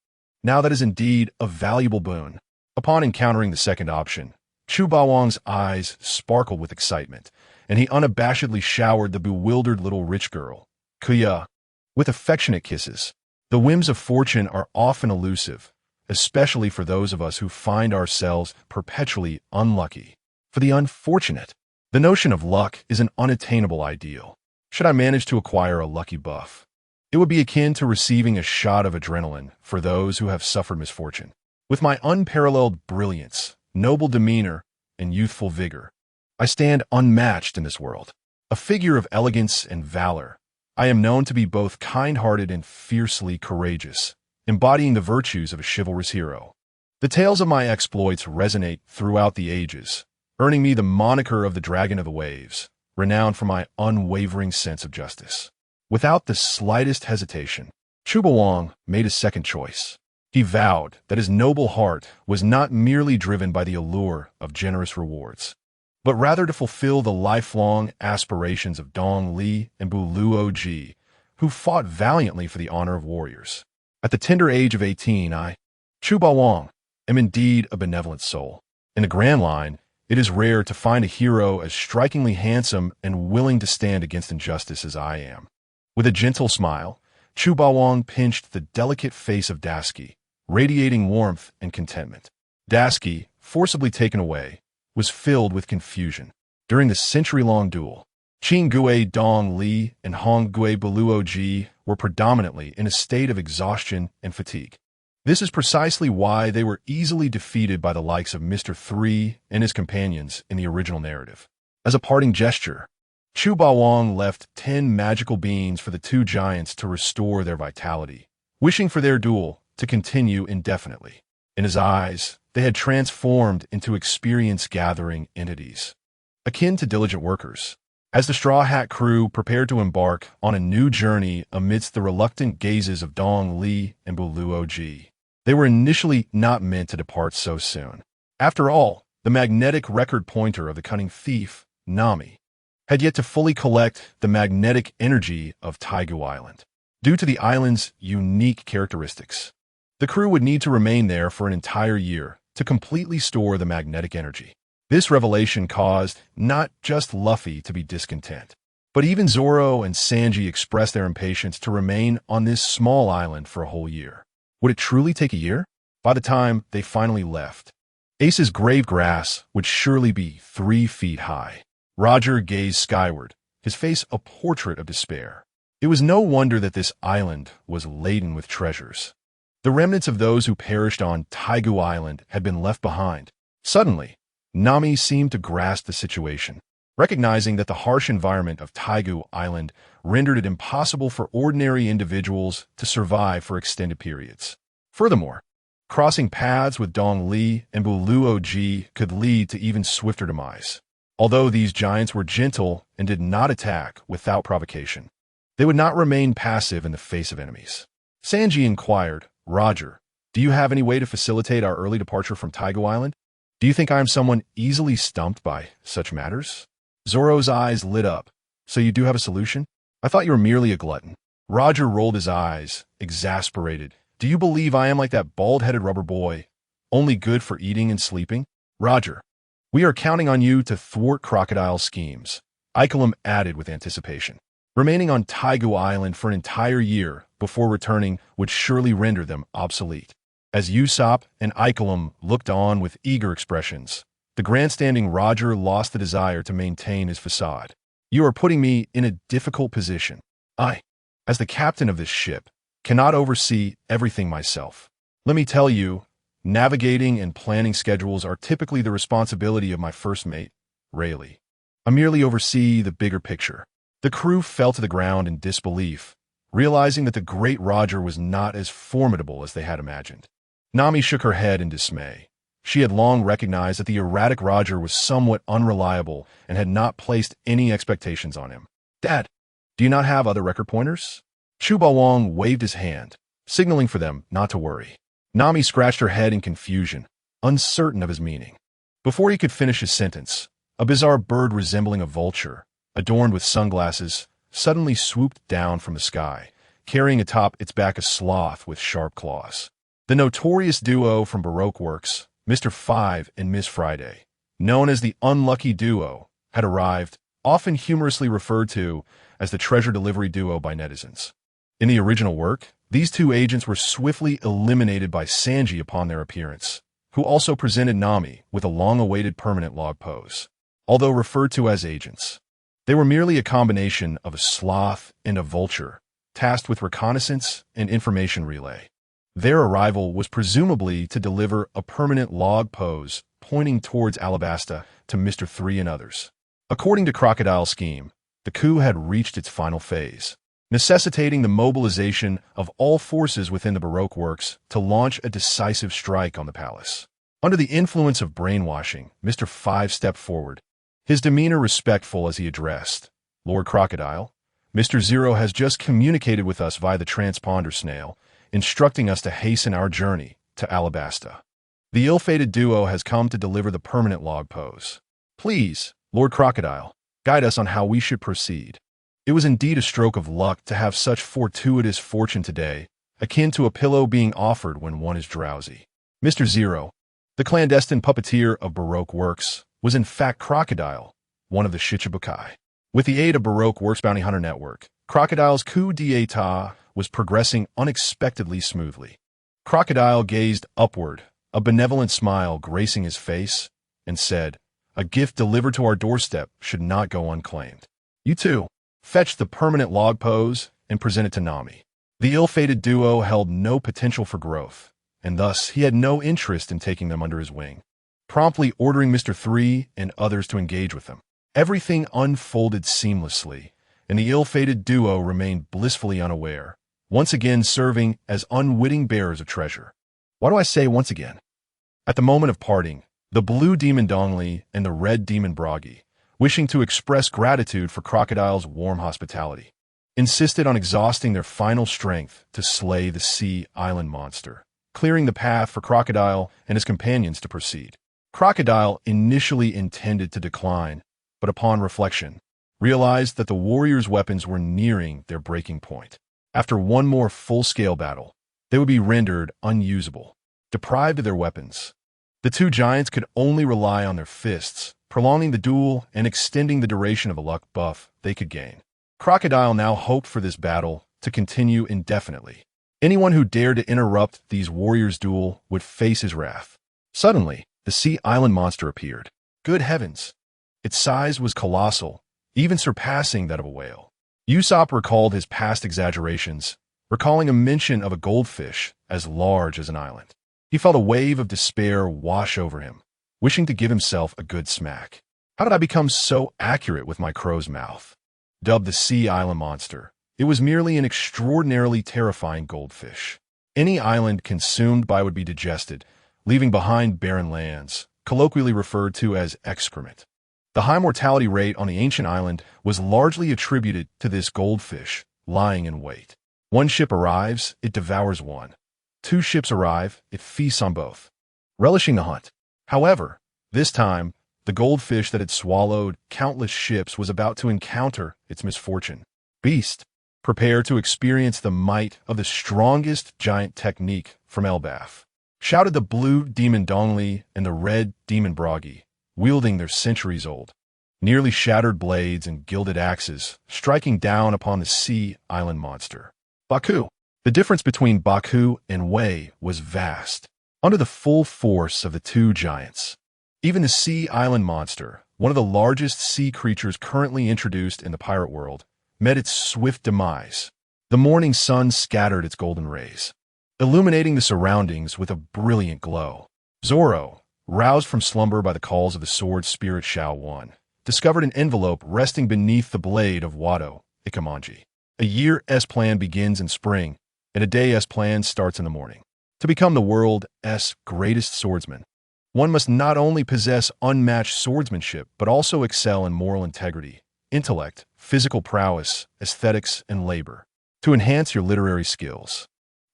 now that is indeed a valuable boon. Upon encountering the second option, Chu Bawang's eyes sparkled with excitement, and he unabashedly showered the bewildered little rich girl, Kuya, with affectionate kisses. The whims of fortune are often elusive, especially for those of us who find ourselves perpetually unlucky. For the unfortunate, the notion of luck is an unattainable ideal. Should I manage to acquire a lucky buff, it would be akin to receiving a shot of adrenaline for those who have suffered misfortune. With my unparalleled brilliance, noble demeanor, and youthful vigor, I stand unmatched in this world. A figure of elegance and valor, I am known to be both kind-hearted and fiercely courageous, embodying the virtues of a chivalrous hero. The tales of my exploits resonate throughout the ages, earning me the moniker of the Dragon of the Waves, renowned for my unwavering sense of justice. Without the slightest hesitation, Chu Bawang made his second choice. He vowed that his noble heart was not merely driven by the allure of generous rewards, but rather to fulfill the lifelong aspirations of Dong Li and Bu Luo Ji, who fought valiantly for the honor of warriors. At the tender age of 18, I, Chu Bawang, am indeed a benevolent soul. In the Grand Line, it is rare to find a hero as strikingly handsome and willing to stand against injustice as I am. With a gentle smile, Chu Bawang pinched the delicate face of Dasky, radiating warmth and contentment. Dasky, forcibly taken away, was filled with confusion. During the century-long duel, Qin Gue Dong Li and Hong Guebu Luo Ji were predominantly in a state of exhaustion and fatigue. This is precisely why they were easily defeated by the likes of Mr. 3 and his companions in the original narrative. As a parting gesture, Chu Bawang left 10 magical beans for the two giants to restore their vitality, wishing for their duel to continue indefinitely. In his eyes, they had transformed into experience-gathering entities, akin to diligent workers. As the Straw Hat crew prepared to embark on a new journey amidst the reluctant gazes of Dong Li and Bu Luo Ji, they were initially not meant to depart so soon. After all, the magnetic record pointer of the cunning thief, Nami, had yet to fully collect the magnetic energy of Taigu Island. Due to the island's unique characteristics, the crew would need to remain there for an entire year to completely store the magnetic energy. This revelation caused not just Luffy to be discontent, but even Zoro and Sanji expressed their impatience to remain on this small island for a whole year. Would it truly take a year? By the time they finally left, Ace's grave grass would surely be 3 feet high. Roger gazed skyward, his face a portrait of despair. It was no wonder that this island was laden with treasures. The remnants of those who perished on Taigu Island had been left behind. Suddenly, Nami seemed to grasp the situation. recognizing that the harsh environment of Taigu Island rendered it impossible for ordinary individuals to survive for extended periods. Furthermore, crossing paths with Dong Li and Buluo Ji could lead to even swifter demise. Although these giants were gentle and did not attack without provocation, they would not remain passive in the face of enemies. Sanji inquired, "Roger, do you have any way to facilitate our early departure from Taigu Island? Do you think I am someone easily stumped by such matters?" Zoro's eyes lit up. "So you do have a solution? I thought you were merely a glutton." Roger rolled his eyes, exasperated. "Do you believe I am like that bald-headed rubber boy, only good for eating and sleeping?" "Roger, we are counting on you to thwart Crocodile's schemes," Ikelim added with anticipation. Remaining on Taigu Island for an entire year before returning would surely render them obsolete. As Usopp and Ikelim looked on with eager expressions, the grandstanding Roger lost the desire to maintain his facade. "You are putting me in a difficult position. I, as the captain of this ship, cannot oversee everything myself. Let me tell you, navigating and planning schedules are typically the responsibility of my first mate, Rayleigh. I merely oversee the bigger picture." The crew fell to the ground in disbelief, realizing that the great Roger was not as formidable as they had imagined. Nami shook her head in dismay. She had long recognized that the erratic Roger was somewhat unreliable and had not placed any expectations on him. "Dad, do you not have other record pointers?" Chu Bawang waved his hand, signaling for them not to worry. Nami scratched her head in confusion, uncertain of his meaning. Before he could finish his sentence, a bizarre bird resembling a vulture, adorned with sunglasses, suddenly swooped down from the sky, carrying atop its back a sloth with sharp claws. The notorious duo from Baroque Works, Mr. Five and Miss Friday, known as the Unlucky Duo, had arrived, often humorously referred to as the treasure delivery duo by netizens. In the original work, these two agents were swiftly eliminated by Sanji upon their appearance, who also presented Nami with a long-awaited permanent log pose. Although referred to as agents, they were merely a combination of a sloth and a vulture, tasked with reconnaissance and information relay. Their arrival was presumably to deliver a permanent log pose pointing towards Alabasta to Mr. Three and others. According to Crocodile's scheme, the coup had reached its final phase, necessitating the mobilization of all forces within the Baroque Works to launch a decisive strike on the palace. Under the influence of brainwashing, Mr. Five stepped forward, his demeanor respectful as he addressed, "Lord Crocodile, Mr. Zero has just communicated with us via the transponder snail, instructing us to hasten our journey to Alabasta. The ill-fated duo has come to deliver the permanent log pose. Please, Lord Crocodile, guide us on how we should proceed." It was indeed a stroke of luck to have such fortuitous fortune today, akin to a pillow being offered when one is drowsy. Mr. Zero, the clandestine puppeteer of Baroque Works, was in fact Crocodile, one of the Shichibukai. With the aid of Baroque Works Bounty Hunter Network, Crocodile's coup d'etat was progressing unexpectedly smoothly. Crocodile gazed upward, a benevolent smile gracing his face, and said, "A gift delivered to our doorstep should not go unclaimed. You too, fetch the permanent log pose and present it to Nami." The ill-fated duo held no potential for growth, and thus he had no interest in taking them under his wing, promptly ordering Mr. Three and others to engage with them. Everything unfolded seamlessly, and the ill-fated duo remained blissfully unaware, once again serving as unwitting bearers of treasure. Why do I say once again? At the moment of parting, the blue demon Dongli and the red demon Bragi, wishing to express gratitude for Crocodile's warm hospitality, insisted on exhausting their final strength to slay the sea island monster, clearing the path for Crocodile and his companions to proceed. Crocodile initially intended to decline, but upon reflection, realized that the warriors' weapons were nearing their breaking point. After one more full-scale battle, they would be rendered unusable, deprived of their weapons. The two giants could only rely on their fists, prolonging the duel and extending the duration of a luck buff they could gain. Crocodile now hoped for this battle to continue indefinitely. Anyone who dared to interrupt these warriors' duel would face his wrath. Suddenly, the sea island monster appeared. Good heavens! Its size was colossal, even surpassing that of a whale. Usopp recalled his past exaggerations, recalling a mention of a goldfish as large as an island. He felt a wave of despair wash over him, wishing to give himself a good smack. How did I become so accurate with my crow's mouth? Dubbed the Sea Island Monster, it was merely an extraordinarily terrifying goldfish. Any island consumed by would be digested, leaving behind barren lands, colloquially referred to as excrement. The high mortality rate on the ancient island was largely attributed to this goldfish lying in wait. One ship arrives, it devours one. Two ships arrive, it feasts on both, relishing the hunt. However, this time, the goldfish that had swallowed countless ships was about to encounter its misfortune. Beast, prepare to experience the might of the strongest giant technique from Elbaf, shouted the blue demon Dongli and the red demon Bragi, wielding their centuries-old, nearly shattered blades and gilded axes, striking down upon the sea island monster. Baku. The difference between Baku and Wei was vast, under the full force of the two giants. Even the sea island monster, one of the largest sea creatures currently introduced in the pirate world, met its swift demise. The morning sun scattered its golden rays, illuminating the surroundings with a brilliant glow. Zoro, roused from slumber by the calls of the sword spirit Shao Wan, discovered an envelope resting beneath the blade of Wado, Ikamanji. A year-S plan begins in spring, and a day-S plan starts in the morning. To become the world's greatest swordsman, one must not only possess unmatched swordsmanship, but also excel in moral integrity, intellect, physical prowess, aesthetics, and labor. To enhance your literary skills,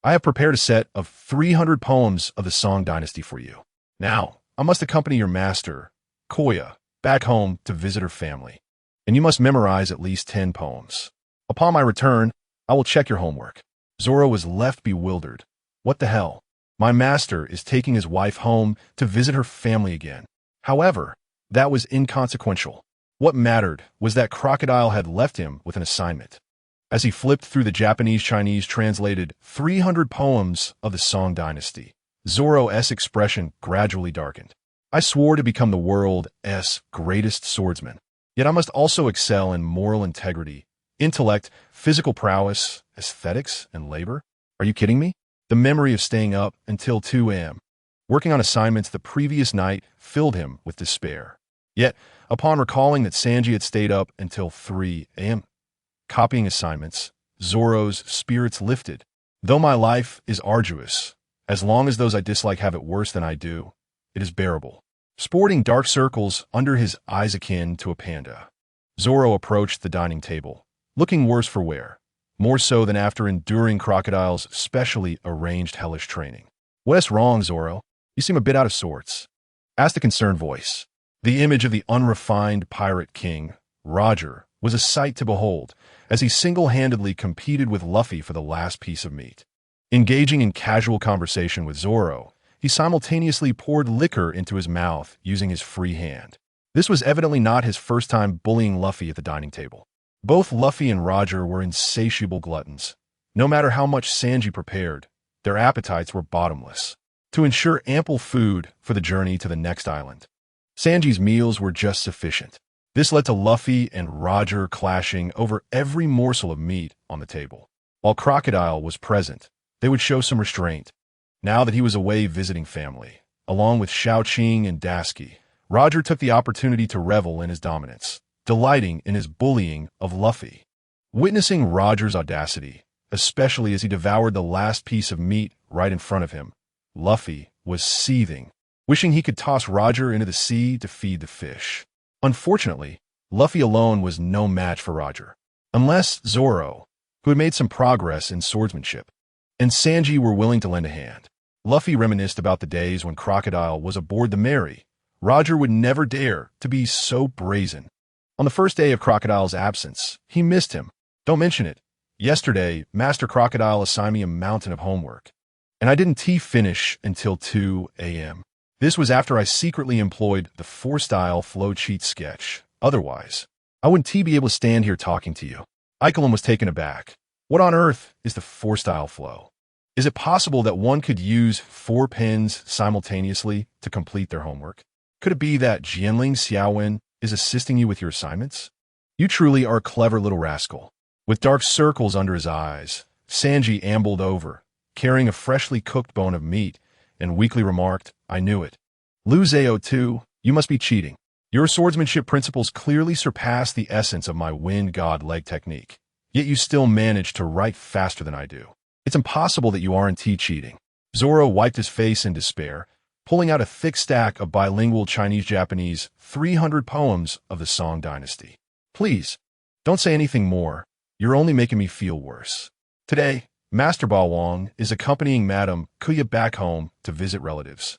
I have prepared a set of 300 poems of the Song Dynasty for you. Now, I must accompany your master, Koya, back home to visit her family, and you must memorize at least 10 poems. Upon my return, I will check your homework. Zoro was left bewildered. What the hell? My master is taking his wife home to visit her family again. However, that was inconsequential. What mattered was that Crocodile had left him with an assignment. As he flipped through the Japanese-Chinese translated 300 poems of the Song Dynasty, Zoro's expression gradually darkened. I swore to become the world's greatest swordsman. Yet I must also excel in moral integrity, intellect, physical prowess, aesthetics, and labor. Are you kidding me? The memory of staying up until 2 a.m., working on assignments the previous night, filled him with despair. Yet, upon recalling that Sanji had stayed up until 3 a.m., copying assignments, Zoro's spirits lifted. Though my life is arduous, as long as those I dislike have it worse than I do, it is bearable. Sporting dark circles under his eyes akin to a panda, Zoro approached the dining table, looking worse for wear, more so than after enduring Crocodile's specially arranged hellish training. What's wrong, Zoro? You seem a bit out of sorts, asked a concerned voice. The image of the unrefined pirate king, Roger, was a sight to behold as he single-handedly competed with Luffy for the last piece of meat. Engaging in casual conversation with Zoro, he simultaneously poured liquor into his mouth using his free hand. This was evidently not his first time bullying Luffy at the dining table. Both Luffy and Roger were insatiable gluttons. No matter how much Sanji prepared, their appetites were bottomless. To ensure ample food for the journey to the next island, Sanji's meals were just sufficient. This led to Luffy and Roger clashing over every morsel of meat on the table. While Crocodile was present, they would show some restraint. Now that he was away visiting family, along with Shao Qing and Dasky, Roger took the opportunity to revel in his dominance, delighting in his bullying of Luffy. Witnessing Roger's audacity, especially as he devoured the last piece of meat right in front of him, Luffy was seething, wishing he could toss Roger into the sea to feed the fish. Unfortunately, Luffy alone was no match for Roger, unless Zoro, who had made some progress in swordsmanship, and Sanji were willing to lend a hand. Luffy reminisced about the days when Crocodile was aboard the Mary. Roger would never dare to be so brazen. On the first day of Crocodile's absence, he missed him. Don't mention it. Yesterday, Master Crocodile assigned me a mountain of homework, and I didn't finish until 2 a.m. This was after I secretly employed the 4-style flow cheat sketch. Otherwise, I wouldn't be able to stand here talking to you. Ikelim was taken aback. What on earth is the 4-style flow? Is it possible that one could use 4 pens simultaneously to complete their homework? Could it be that Jianling Xiaowen is assisting you with your assignments? You truly are a clever little rascal. With dark circles under his eyes, Sanji ambled over, carrying a freshly cooked bone of meat, and weakly remarked, I knew it. Lu Zao too, you must be cheating. Your swordsmanship principles clearly surpass the essence of my wind god leg technique, yet you still manage to write faster than I do. It's impossible that you aren't cheating. Zoro wiped his face in despair, pulling out a thick stack of bilingual Chinese-Japanese 300 poems of the Song Dynasty. Please, don't say anything more. You're only making me feel worse. Today, Master Ba Wong is accompanying Madame Kuya back home to visit relatives.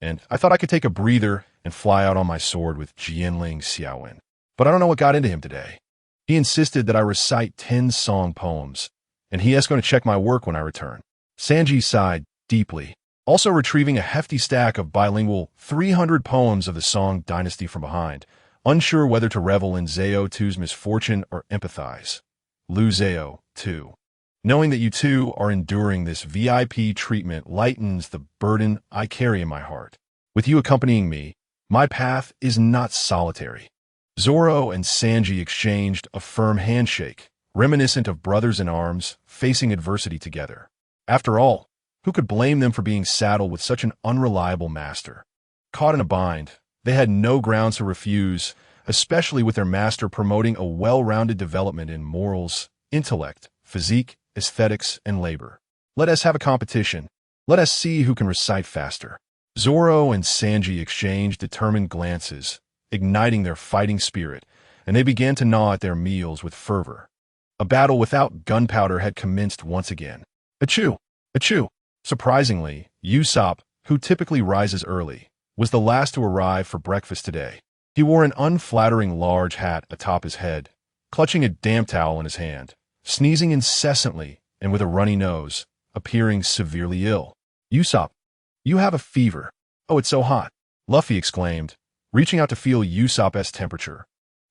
And I thought I could take a breather and fly out on my sword with Jianling Xiaowen. But I don't know what got into him today. He insisted that I recite 10 song poems, and he is going to check my work when I return. Sanji sighed deeply, also retrieving a hefty stack of bilingual 300 poems of the Song Dynasty from behind, unsure whether to revel in Zhao Tu's misfortune or empathize. Lu Zhao, too. Knowing that you two are enduring this VIP treatment lightens the burden I carry in my heart. With you accompanying me, my path is not solitary. Zoro and Sanji exchanged a firm handshake, reminiscent of brothers in arms facing adversity together. After all, who could blame them for being saddled with such an unreliable master? Caught in a bind, they had no grounds to refuse, especially with their master promoting a well-rounded development in morals, intellect, physique, aesthetics, and labor. Let us have a competition. Let us see who can recite faster. Zoro and Sanji exchanged determined glances, igniting their fighting spirit, and they began to gnaw at their meals with fervor. A battle without gunpowder had commenced once again. Achoo! Achoo! Surprisingly, Usopp, who typically rises early, was the last to arrive for breakfast today. He wore an unflattering large hat atop his head, clutching a damp towel in his hand, sneezing incessantly and with a runny nose, appearing severely ill. Usopp, you have a fever. Oh, it's so hot, Luffy exclaimed, reaching out to feel Usopp's temperature,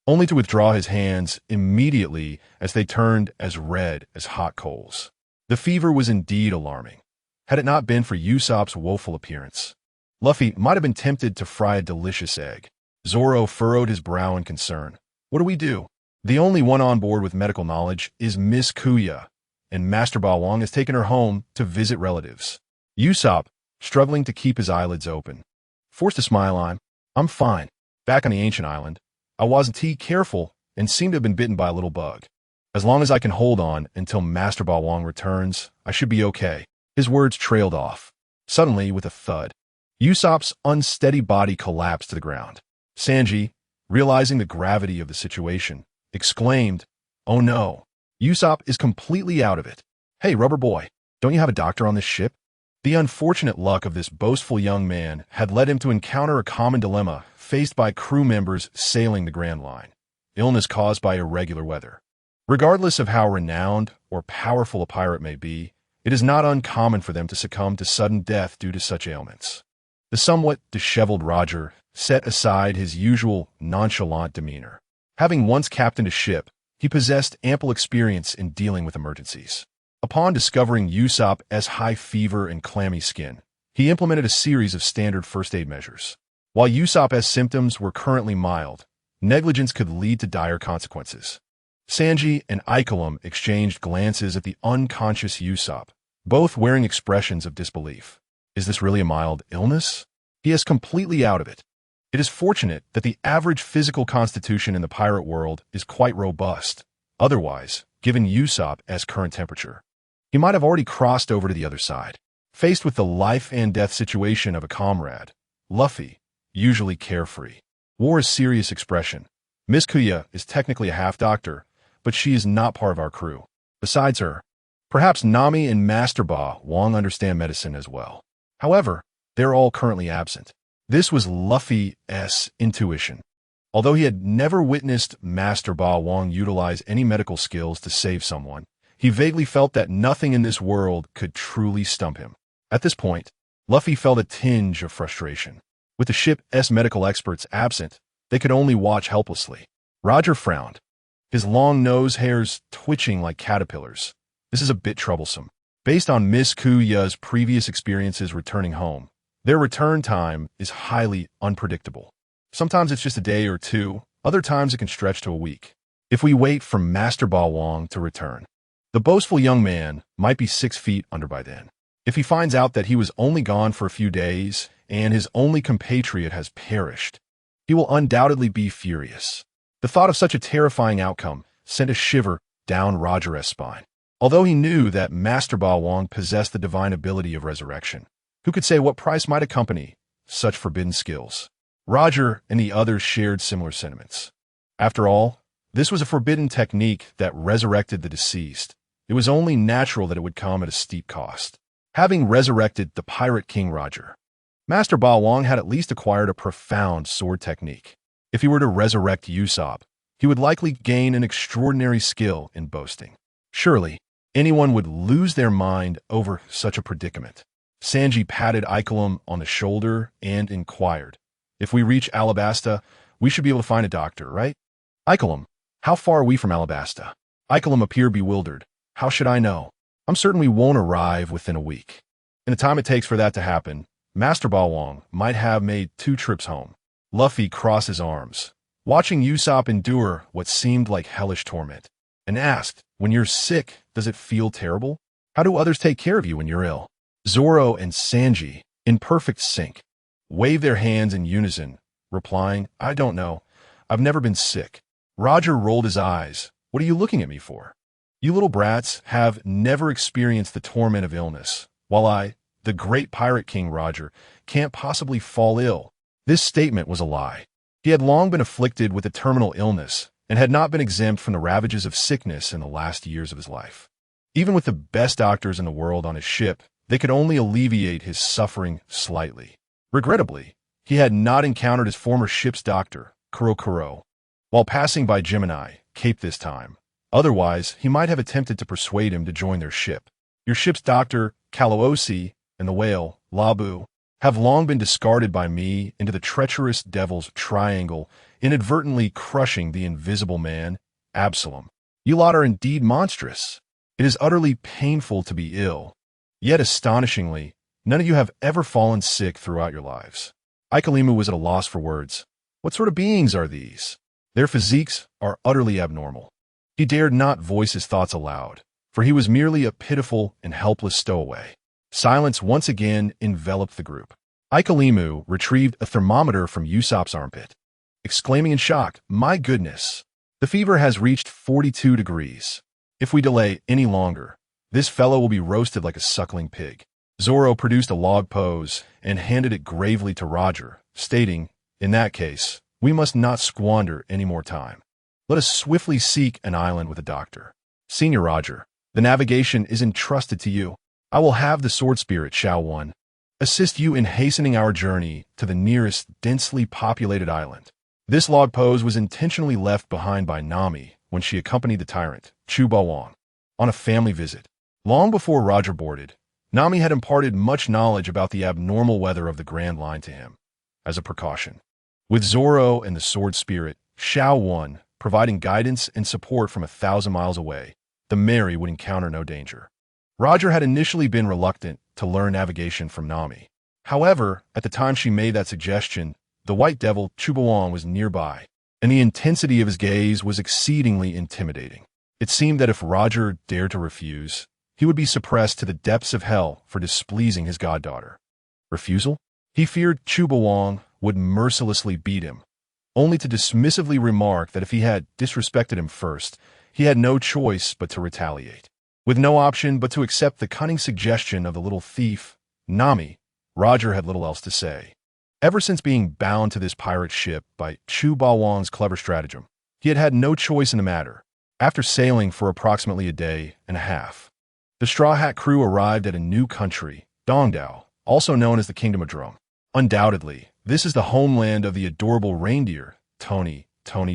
only to withdraw his hands immediately as they turned as red as hot coals. The fever was indeed alarming. Had it not been for Usopp's woeful appearance, Luffy might have been tempted to fry a delicious egg. Zoro furrowed his brow in concern. What do we do? The only one on board with medical knowledge is Miss Kuya, and Master Ba Wong has taken her home to visit relatives. Usopp, struggling to keep his eyelids open, forced to smile. I'm fine. Back on the ancient island, I wasn't careful and seemed to have been bitten by a little bug. As long as I can hold on until Master Ba Wong returns, I should be okay. His words trailed off. Suddenly, with a thud, Usopp's unsteady body collapsed to the ground. Sanji, realizing the gravity of the situation, exclaimed, "Oh no, Usopp is completely out of it. Hey, rubber boy, don't you have a doctor on this ship?" The unfortunate luck of this boastful young man had led him to encounter a common dilemma faced by crew members sailing the Grand Line: illness caused by irregular weather. Regardless of how renowned or powerful a pirate may be, it is not uncommon for them to succumb to sudden death due to such ailments. The somewhat disheveled Roger set aside his usual nonchalant demeanor. Having once captained a ship, he possessed ample experience in dealing with emergencies. Upon discovering Usopp's high fever and clammy skin, he implemented a series of standard first aid measures. While Usopp's symptoms were currently mild, negligence could lead to dire consequences. Sanji and Ikelim exchanged glances at the unconscious Usopp, both wearing expressions of disbelief. Is this really a mild illness? He is completely out of it. It is fortunate that the average physical constitution in the pirate world is quite robust. Otherwise, given Usopp's current temperature, he might have already crossed over to the other side. Faced with the life and death situation of a comrade, Luffy, usually carefree, wore a serious expression. Miss Kuya is technically a half-doctor, but she is not part of our crew. Besides her, perhaps Nami and Master Ba Wong understand medicine as well. However, they're all currently absent. This was Luffy's intuition. Although he had never witnessed Master Ba Wong utilize any medical skills to save someone, he vaguely felt that nothing in this world could truly stump him. At this point, Luffy felt a tinge of frustration. With the ship's medical experts absent, they could only watch helplessly. Roger frowned, his long nose hairs twitching like caterpillars. This is a bit troublesome. Based on Miss Kuya's previous experiences returning home, their return time is highly unpredictable. Sometimes it's just a day or two, other times it can stretch to a week. If we wait for Master Ba Wong to return, the boastful young man might be 6 feet under by then. If he finds out that he was only gone for a few days and his only compatriot has perished, He will undoubtedly be furious. The thought of such a terrifying outcome sent a shiver down Roger's spine. Although he knew that Master Ba Wong possessed the divine ability of resurrection, who could say what price might accompany such forbidden skills? Roger and the others shared similar sentiments. After all, this was a forbidden technique that resurrected the deceased. It was only natural that it would come at a steep cost. Having resurrected the Pirate King Roger, Master Ba Wong had at least acquired a profound sword technique. If he were to resurrect Usopp, he would likely gain an extraordinary skill in boasting. Surely, anyone would lose their mind over such a predicament. Sanji patted Ikelim on the shoulder and inquired, "If we reach Alabasta, we should be able to find a doctor, right?" "Ikelim, how far are we from Alabasta?" Ikelim appeared bewildered. "How should I know? I'm certain we won't arrive within a week. In the time it takes for that to happen, Master Ba Wong might have made 2 trips home." Luffy crossed his arms, watching Usopp endure what seemed like hellish torment, and asked, "When you're sick, does it feel terrible? How do others take care of you when you're ill?" Zoro and Sanji, in perfect sync, waved their hands in unison, replying, "I don't know. I've never been sick." Roger rolled his eyes. "What are you looking at me for? You little brats have never experienced the torment of illness, while I, the great Pirate King Roger, can't possibly fall ill." This statement was a lie. He had long been afflicted with a terminal illness and had not been exempt from the ravages of sickness in the last years of his life. Even with the best doctors in the world on his ship, they could only alleviate his suffering slightly. Regrettably, he had not encountered his former ship's doctor, Kuro, while passing by Gemini Cape this time. Otherwise, he might have attempted to persuade him to join their ship. "Your ship's doctor, Kaloosi, and the whale, Labu, have long been discarded by me into the treacherous devil's triangle, inadvertently crushing the invisible man, Absalom. You lot are indeed monstrous. It is utterly painful to be ill. Yet astonishingly, none of you have ever fallen sick throughout your lives." Ikelimu was at a loss for words. What sort of beings are these? Their physiques are utterly abnormal. He dared not voice his thoughts aloud, for he was merely a pitiful and helpless stowaway. Silence once again enveloped the group. Ikelimu retrieved a thermometer from Usopp's armpit, exclaiming in shock, "My goodness! The fever has reached 42 degrees. If we delay any longer, this fellow will be roasted like a suckling pig." Zoro produced a log pose and handed it gravely to Roger, stating, "In that case, we must not squander any more time. Let us swiftly seek an island with a doctor. Senior Roger, the navigation is entrusted to you. I will have the sword spirit, Shao One, assist you in hastening our journey to the nearest densely populated island." This log pose was intentionally left behind by Nami when she accompanied the tyrant, Chu Bawang, on a family visit. Long before Roger boarded, Nami had imparted much knowledge about the abnormal weather of the Grand Line to him, as a precaution. With Zoro and the sword spirit, Shao One, providing guidance and support from 1,000 miles away, the Mary would encounter no danger. Roger had initially been reluctant to learn navigation from Nami. However, at the time she made that suggestion, the white devil Chubawang was nearby, and the intensity of his gaze was exceedingly intimidating. It seemed that if Roger dared to refuse, he would be suppressed to the depths of hell for displeasing his goddaughter. Refusal? He feared Chubawang would mercilessly beat him, only to dismissively remark that if he had disrespected him first, he had no choice but to retaliate. With no option but to accept the cunning suggestion of the little thief, Nami, Roger had little else to say. Ever since being bound to this pirate ship by Chu Bawang's clever stratagem, he had had no choice in the matter. After sailing for approximately a day and a half, the Straw Hat crew arrived at a new country, Dongdao, also known as the Kingdom of Drum. Undoubtedly, this is the homeland of the adorable reindeer, Tony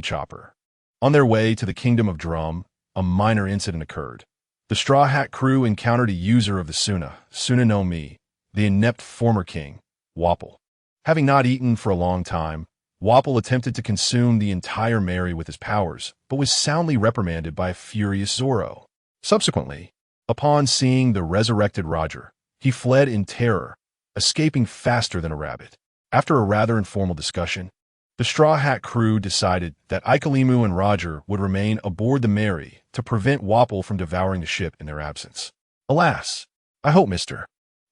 Chopper. On their way to the Kingdom of Drum, a minor incident occurred. The Straw Hat crew encountered a user of the Suna no Mi, the inept former king, Wapple. Having not eaten for a long time, Wapple attempted to consume the entire Mary with his powers, but was soundly reprimanded by a furious Zoro. Subsequently, upon seeing the resurrected Roger, he fled in terror, escaping faster than a rabbit. After a rather informal discussion, the Straw Hat crew decided that Ikelimu and Roger would remain aboard the Mary to prevent Wapple from devouring the ship in their absence. Alas, I hope Mr.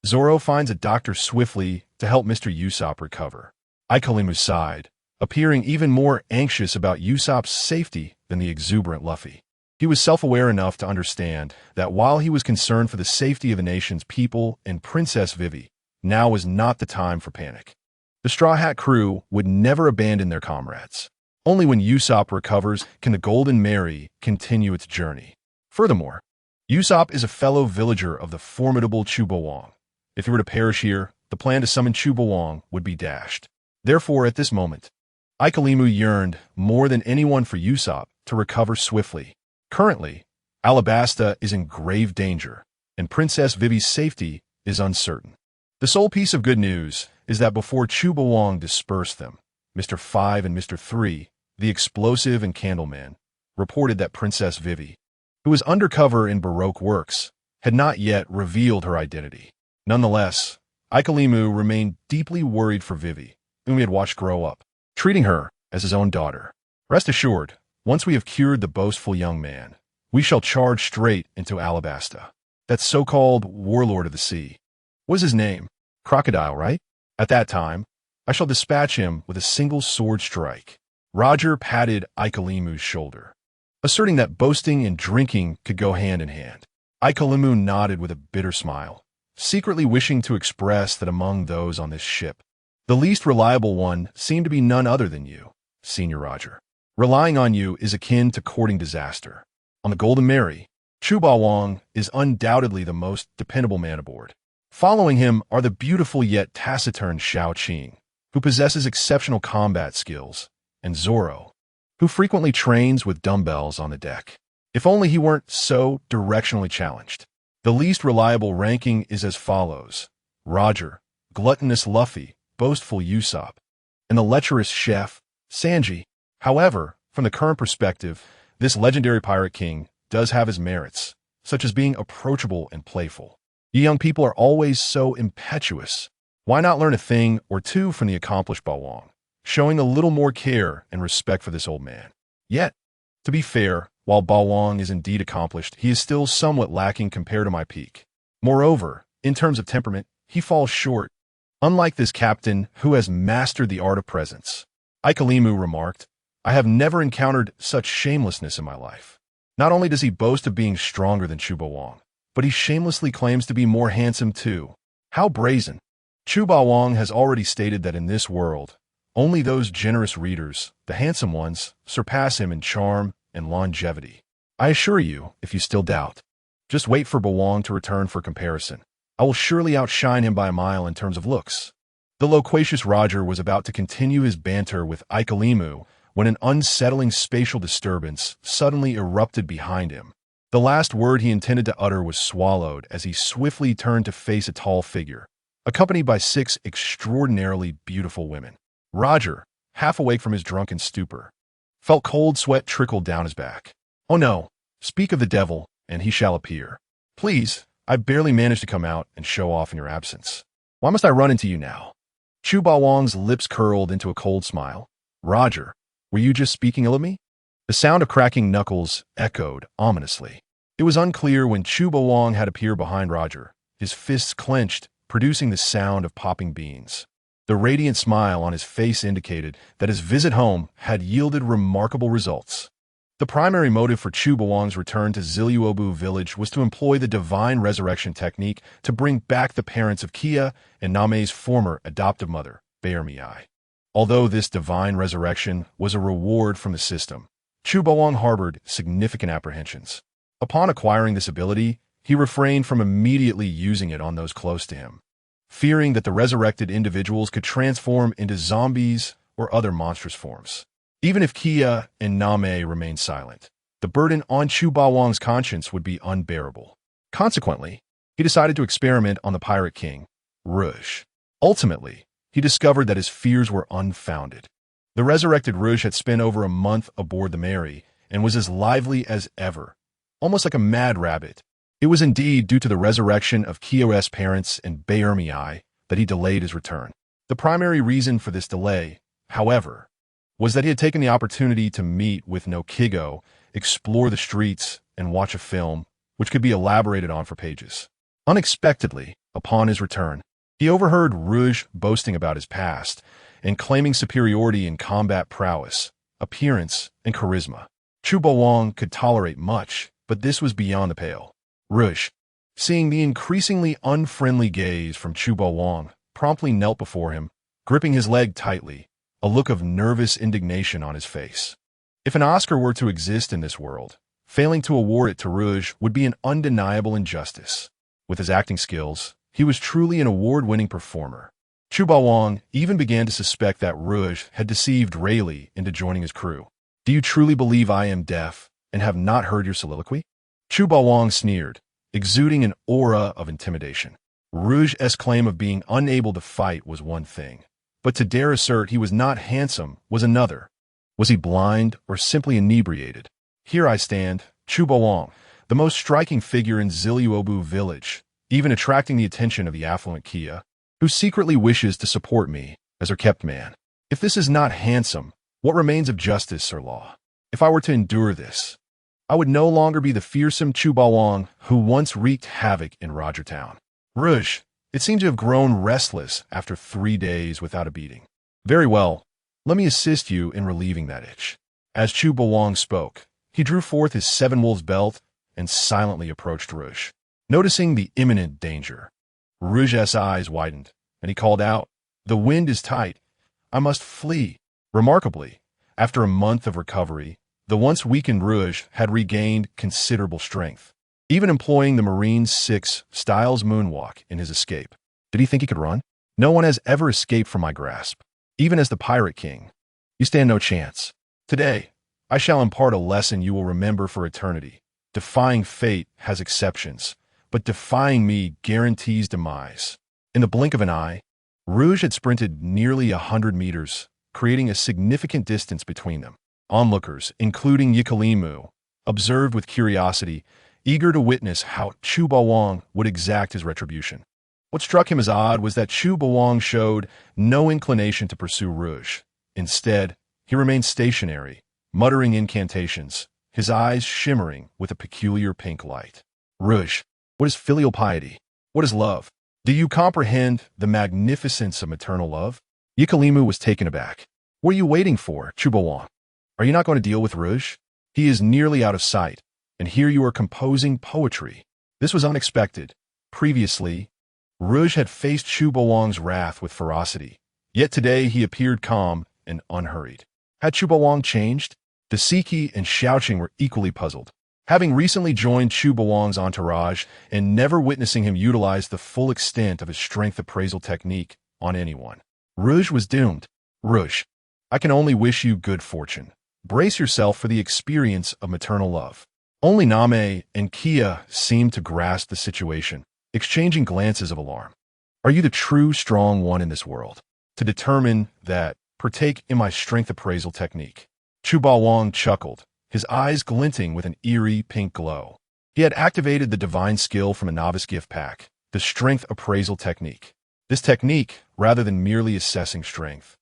Zoro finds a doctor swiftly to help Mr. Usopp recover. Ikelimu sighed. appearing even more anxious about Usopp's safety than the exuberant Luffy. He was self-aware enough to understand that while he was concerned for the safety of the nation's people and Princess Vivi, now was not the time for panic. The Straw Hat crew would never abandon their comrades. Only when Usopp recovers can the Golden Mary continue its journey. Furthermore, Usopp is a fellow villager of the formidable Chubawang. If he were to perish here, the plan to summon Chubawang would be dashed. Therefore, at this moment, Ikelimu yearned more than anyone for Usopp to recover swiftly. Currently, Alabasta is in grave danger, and Princess Vivi's safety is uncertain. The sole piece of good news is that before Chubawang dispersed them, Mr. 5 and Mr. 3, the explosive and Candleman, reported that Princess Vivi, who was undercover in Baroque works, had not yet revealed her identity. Nonetheless, Ikelimu remained deeply worried for Vivi, whom he had watched grow up, treating her as his own daughter. Rest assured, once we have cured the boastful young man, we shall charge straight into Alabasta. That so-called warlord of the sea. What is his name? Crocodile, right? At that time, I shall dispatch him with a single sword strike. Roger patted Ikelimu's shoulder, asserting that boasting and drinking could go hand in hand. Ikelimu nodded with a bitter smile, secretly wishing to express that among those on this ship, the least reliable one seemed to be none other than you, Senior Roger. Relying on you is akin to courting disaster. On the Golden Mary, Chubawang is undoubtedly the most dependable man aboard. Following him are the beautiful yet taciturn Xiao Qing, who possesses exceptional combat skills, and Zoro, who frequently trains with dumbbells on the deck. If only he weren't so directionally challenged. The least reliable ranking is as follows: Roger, gluttonous Luffy, boastful Usopp, and the lecherous chef, Sanji. However, from the current perspective, this legendary pirate king does have his merits, such as being approachable and playful. You young people are always so impetuous. Why not learn a thing or two from the accomplished Bawang, showing a little more care and respect for this old man? Yet, to be fair, while Bawang is indeed accomplished, he is still somewhat lacking compared to my peak. Moreover, in terms of temperament, he falls short, unlike this captain who has mastered the art of presence. Ikelimu remarked, I have never encountered such shamelessness in my life. Not only does he boast of being stronger than Chubawang, but he shamelessly claims to be more handsome too. How brazen! Chubawang has already stated that in this world, only those generous readers, the handsome ones, surpass him in charm and longevity. I assure you, if you still doubt, just wait for Bawang to return for comparison. I will surely outshine him by a mile in terms of looks. The loquacious Roger was about to continue his banter with Ikelimu when an unsettling spatial disturbance suddenly erupted behind him. The last word he intended to utter was swallowed as he swiftly turned to face a tall figure, accompanied by 6 extraordinarily beautiful women. Roger, half awake from his drunken stupor, felt cold sweat trickle down his back. Oh no, speak of the devil, and he shall appear. Please, I barely managed to come out and show off in your absence. Why must I run into you now? Chubawang's lips curled into a cold smile. Roger, were you just speaking ill of me? The sound of cracking knuckles echoed ominously. It was unclear when Chubawang had appeared behind Roger, his fists clenched, producing the sound of popping beans. The radiant smile on his face indicated that his visit home had yielded remarkable results. The primary motive for Chubawang's return to Ziliuobu village was to employ the divine resurrection technique to bring back the parents of Kia and Name's former adoptive mother, Bearmii. Although this divine resurrection was a reward from the system, Chubawang harbored significant apprehensions. Upon acquiring this ability, he refrained from immediately using it on those close to him, fearing that the resurrected individuals could transform into zombies or other monstrous forms. Even if Kia and Name remained silent, the burden on Chubawang's conscience would be unbearable. Consequently, he decided to experiment on the Pirate King, Rouge. Ultimately, he discovered that his fears were unfounded. The resurrected Rouge had spent over a month aboard the Mary and was as lively as ever, almost like a mad rabbit. It was indeed due to the resurrection of Kyo's parents and Bearmii that he delayed his return. The primary reason for this delay, however, was that he had taken the opportunity to meet with Nokigo, explore the streets, and watch a film, which could be elaborated on for pages. Unexpectedly, upon his return, he overheard Rouge boasting about his past and claiming superiority in combat prowess, appearance, and charisma. Chu Boang could tolerate much, but this was beyond the pale. Rouge, seeing the increasingly unfriendly gaze from Chu Boang, promptly knelt before him, gripping his leg tightly, a look of nervous indignation on his face. If an Oscar were to exist in this world, failing to award it to Rouge would be an undeniable injustice. With his acting skills, he was truly an award-winning performer. Chu Boang even began to suspect that Rouge had deceived Rayleigh into joining his crew. "Do you truly believe I am deaf and have not heard your soliloquy?" Chu Boang sneered, exuding an aura of intimidation. Rouge's claim of being unable to fight was one thing, but to dare assert he was not handsome was another. Was he blind or simply inebriated? Here I stand, Chu Boang, the most striking figure in Ziliuobu village, even attracting the attention of the affluent Kia, who secretly wishes to support me as her kept man. If this is not handsome, what remains of justice or law? If I were to endure this, I would no longer be the fearsome Chu Boang who once wreaked havoc in Rogertown. Rouge, it seemed to have grown restless after 3 days without a beating. "Very well, let me assist you in relieving that itch." As Chu Boang spoke, he drew forth his 7 wolves belt and silently approached Rouge. Noticing the imminent danger, Rouge's eyes widened, and he called out, "The wind is tight. I must flee." Remarkably, after a month of recovery, the once weakened Rouge had regained considerable strength, even employing the Marine's 6 Styles moonwalk in his escape. Did he think he could run? "No one has ever escaped from my grasp, even as the Pirate King. You stand no chance. Today, I shall impart a lesson you will remember for eternity. Defying fate has exceptions, but defying me guarantees demise." In the blink of an eye, Rouge had sprinted nearly 100 meters, creating a significant distance between them. Onlookers, including Yikalimu, observed with curiosity, eager to witness how Chu Boang would exact his retribution. What struck him as odd was that Chu Boang showed no inclination to pursue Rouge. Instead, he remained stationary, muttering incantations, his eyes shimmering with a peculiar pink light. "Rouge, what is filial piety? What is love? Do you comprehend the magnificence of maternal love?" Yikalimu was taken aback. "What are you waiting for, Chu Boang? Are you not going to deal with Rouge? He is nearly out of sight, and here you are composing poetry." This was unexpected. Previously, Rouge had faced Chu Boang's wrath with ferocity, yet today he appeared calm and unhurried. Had Chu Boang changed? The Siki and Xiaoqing were equally puzzled. Having recently joined Chu Boang's entourage and never witnessing him utilize the full extent of his strength appraisal technique on anyone, Rouge was doomed. "Rouge, I can only wish you good fortune. Brace yourself for the experience of maternal love." Only Name and Kia seemed to grasp the situation, exchanging glances of alarm. "Are you the true strong one in this world? To determine that, partake in my strength appraisal technique." Chu Boang chuckled, his eyes glinting with an eerie pink glow. He had activated the divine skill from a novice gift pack, the strength appraisal technique. This technique, rather than merely assessing strength,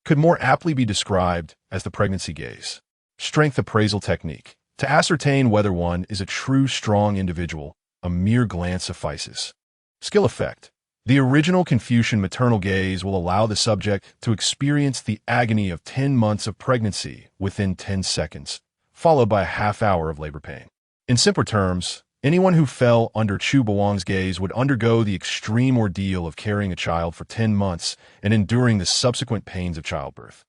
could more aptly be described as the pregnancy gaze. Strength appraisal technique. To ascertain whether one is a true strong individual, a mere glance suffices. Skill effect. The original Confucian maternal gaze will allow the subject to experience the agony of 10 months of pregnancy within 10 seconds, followed by a half hour of labor pain. In simpler terms, anyone who fell under Chu Boang's gaze would undergo the extreme ordeal of carrying a child for 10 months and enduring the subsequent pains of childbirth.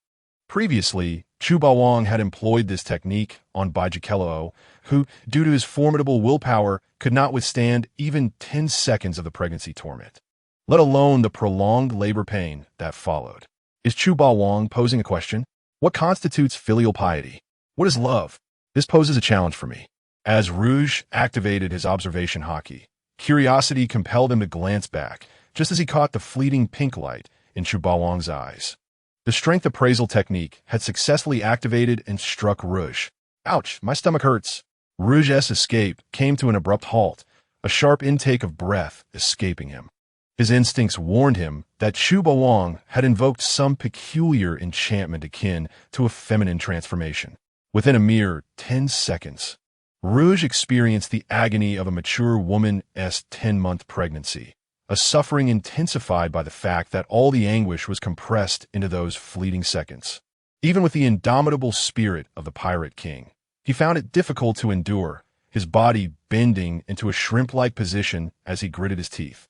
Previously, Chu Boang had employed this technique on Baijikeloo, who, due to his formidable willpower, could not withstand even 10 seconds of the pregnancy torment, let alone the prolonged labor pain that followed. Is Chu Boang posing a question? What constitutes filial piety? What is love? This poses a challenge for me. As Rouge activated his observation hockey, curiosity compelled him to glance back, just as he caught the fleeting pink light in Chu Boang's eyes. The strength appraisal technique had successfully activated and struck Rouge. "Ouch, my stomach hurts." Rouge's escape came to an abrupt halt, a sharp intake of breath escaping him. His instincts warned him that Chu Boang had invoked some peculiar enchantment akin to a feminine transformation. Within a mere 10 seconds, Rouge experienced the agony of a mature woman's 10-month pregnancy, a suffering intensified by the fact that all the anguish was compressed into those fleeting seconds. Even with the indomitable spirit of the Pirate King, he found it difficult to endure, his body bending into a shrimp-like position as he gritted his teeth,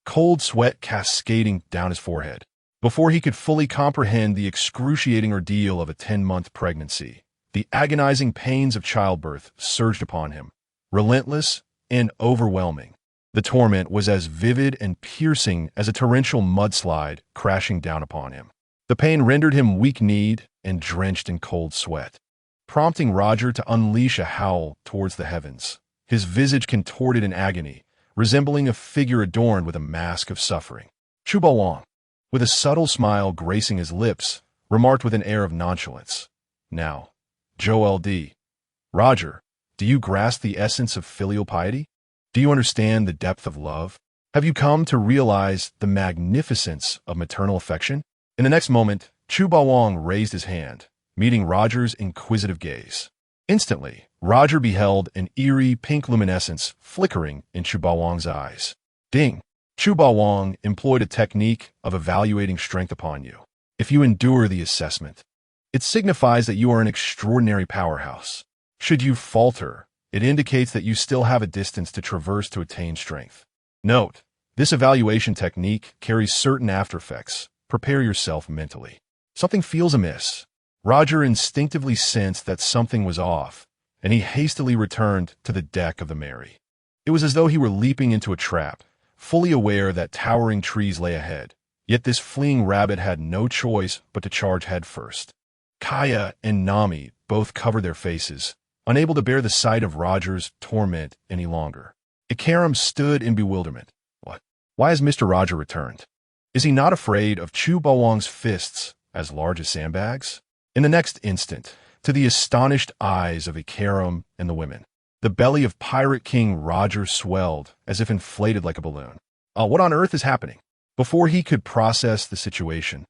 cold sweat cascading down his forehead. Before he could fully comprehend the excruciating ordeal of a 10-month pregnancy, the agonizing pains of childbirth surged upon him, relentless and overwhelming. The torment was as vivid and piercing as a torrential mudslide crashing down upon him. The pain rendered him weak-kneed and drenched in cold sweat, prompting Roger to unleash a howl towards the heavens, his visage contorted in agony, resembling a figure adorned with a mask of suffering. Chu Baowang, with a subtle smile gracing his lips, remarked with an air of nonchalance, "Now, Joel D. Roger, do you grasp the essence of filial piety? Do you understand the depth of love? Have you come to realize the magnificence of maternal affection?" In the next moment, Chu Baowang raised his hand, meeting Roger's inquisitive gaze. Instantly, Roger beheld an eerie pink luminescence flickering in Chu Baowang's eyes. Ding! Chu Baowang employed a technique of evaluating strength upon you. If you endure the assessment, it signifies that you are an extraordinary powerhouse. Should you falter, it indicates that you still have a distance to traverse to attain strength. Note, this evaluation technique carries certain aftereffects. Prepare yourself mentally. Something feels amiss. Roger instinctively sensed that something was off, and he hastily returned to the deck of the Mary. It was as though he were leaping into a trap, fully aware that towering trees lay ahead. Yet this fleeing rabbit had no choice but to charge headfirst. Kaya and Nami both covered their faces, unable to bear the sight of Roger's torment any longer. Ikaram stood in bewilderment. What? Why has Mr. Roger returned? Is he not afraid of Chu Baowang's fists as large as sandbags? In the next instant, to the astonished eyes of Ikaram and the women, the belly of Pirate King Roger swelled as if inflated like a balloon. What on earth is happening? Before he could process the situation,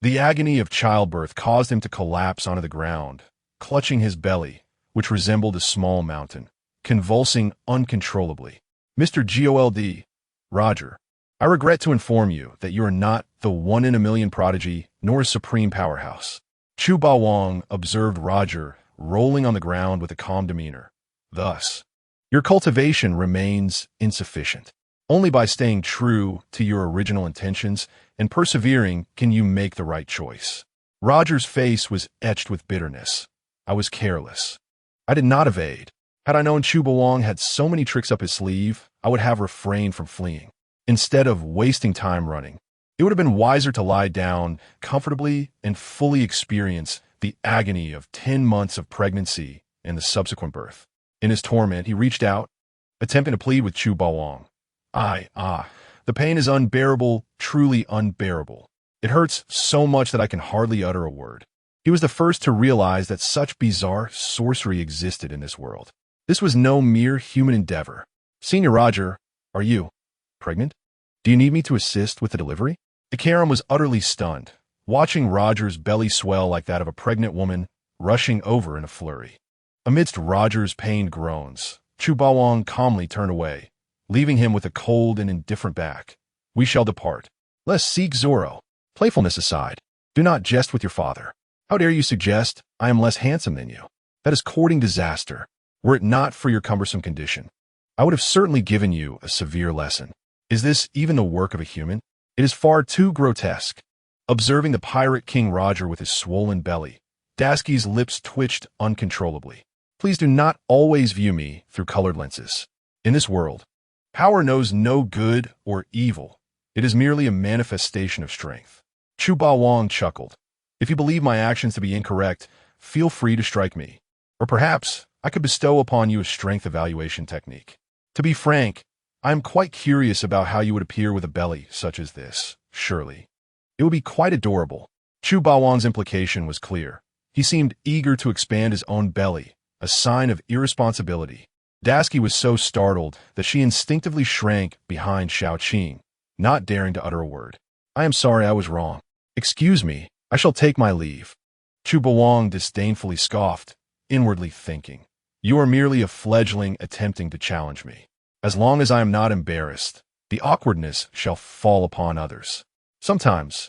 the agony of childbirth caused him to collapse onto the ground, clutching his belly, which resembled a small mountain, convulsing uncontrollably. Mr. Gold, Roger, I regret to inform you that you are not the one-in-a-million prodigy nor a supreme powerhouse. Chu Baowang observed Roger rolling on the ground with a calm demeanor. Thus, your cultivation remains insufficient. Only by staying true to your original intentions and persevering can you make the right choice. Roger's face was etched with bitterness. I was careless. I did not evade. Had I known Chu Baowang had so many tricks up his sleeve, I would have refrained from fleeing. Instead of wasting time running, it would have been wiser to lie down comfortably and fully experience the agony of 10 months of pregnancy and the subsequent birth. In his torment, he reached out, attempting to plead with Chu Baowang. The pain is unbearable, truly unbearable. It hurts so much that I can hardly utter a word. He was the first to realize that such bizarre sorcery existed in this world. This was no mere human endeavor. Senior Roger, are you pregnant? Do you need me to assist with the delivery? Ikaram was utterly stunned, watching Roger's belly swell like that of a pregnant woman rushing over in a flurry. Amidst Roger's pained groans, Chu Baowang calmly turned away, leaving him with a cold and indifferent back. We shall depart. Let us seek Zoro. Playfulness aside, do not jest with your father. How dare you suggest I am less handsome than you? That is courting disaster. Were it not for your cumbersome condition, I would have certainly given you a severe lesson. Is this even the work of a human? It is far too grotesque. Observing the Pirate King Roger with his swollen belly, Dasky's lips twitched uncontrollably. Please do not always view me through colored lenses. In this world, power knows no good or evil. It is merely a manifestation of strength. Chu Baowang chuckled. If you believe my actions to be incorrect, feel free to strike me. Or perhaps I could bestow upon you a strength evaluation technique. To be frank, I am quite curious about how you would appear with a belly such as this. Surely, it would be quite adorable. Chu Baowang's implication was clear. He seemed eager to expand his own belly, a sign of irresponsibility. Dasky was so startled that she instinctively shrank behind Xiaoqing, not daring to utter a word. I am sorry I was wrong. Excuse me, I shall take my leave. Chu Baowang disdainfully scoffed, inwardly thinking, you are merely a fledgling attempting to challenge me. As long as I am not embarrassed, the awkwardness shall fall upon others. Sometimes,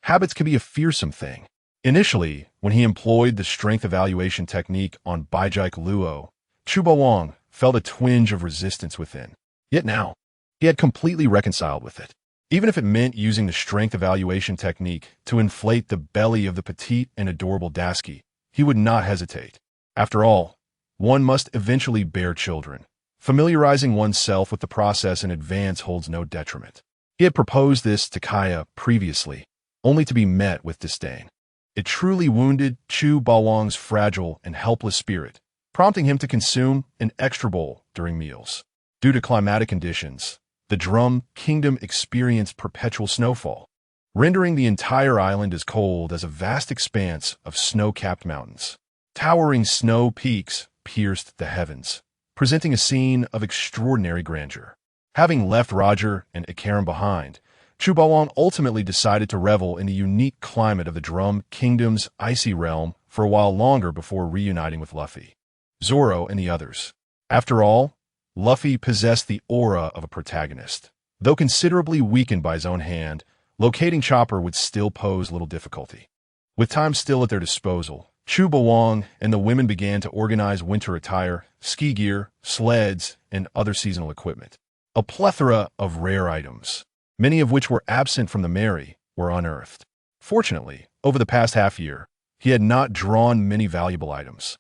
habits can be a fearsome thing. Initially, when he employed the strength evaluation technique on Baijike Luo, Chubawang felt a twinge of resistance within. Yet now, he had completely reconciled with it. Even if it meant using the strength evaluation technique to inflate the belly of the petite and adorable Dasky, he would not hesitate. After all, one must eventually bear children. Familiarizing oneself with the process in advance holds no detriment. He had proposed this to Kaya previously, only to be met with disdain. It truly wounded Chu Bawang's fragile and helpless spirit, prompting him to consume an extra bowl during meals. Due to climatic conditions, the Drum Kingdom experienced perpetual snowfall, rendering the entire island as cold as a vast expanse of snow-capped mountains. Towering snow peaks pierced the heavens, presenting a scene of extraordinary grandeur. Having left Roger and Ikaram behind, Chubawang ultimately decided to revel in the unique climate of the Drum Kingdom's icy realm for a while longer before reuniting with Luffy, Zoro, and the others. After all, Luffy possessed the aura of a protagonist. Though considerably weakened by his own hand, locating Chopper would still pose little difficulty. With time still at their disposal, Chubawang and the women began to organize winter attire, ski gear, sleds, and other seasonal equipment. A plethora of rare items, many of which were absent from the Mary, were unearthed. Fortunately, over the past half year, he had not drawn many valuable items,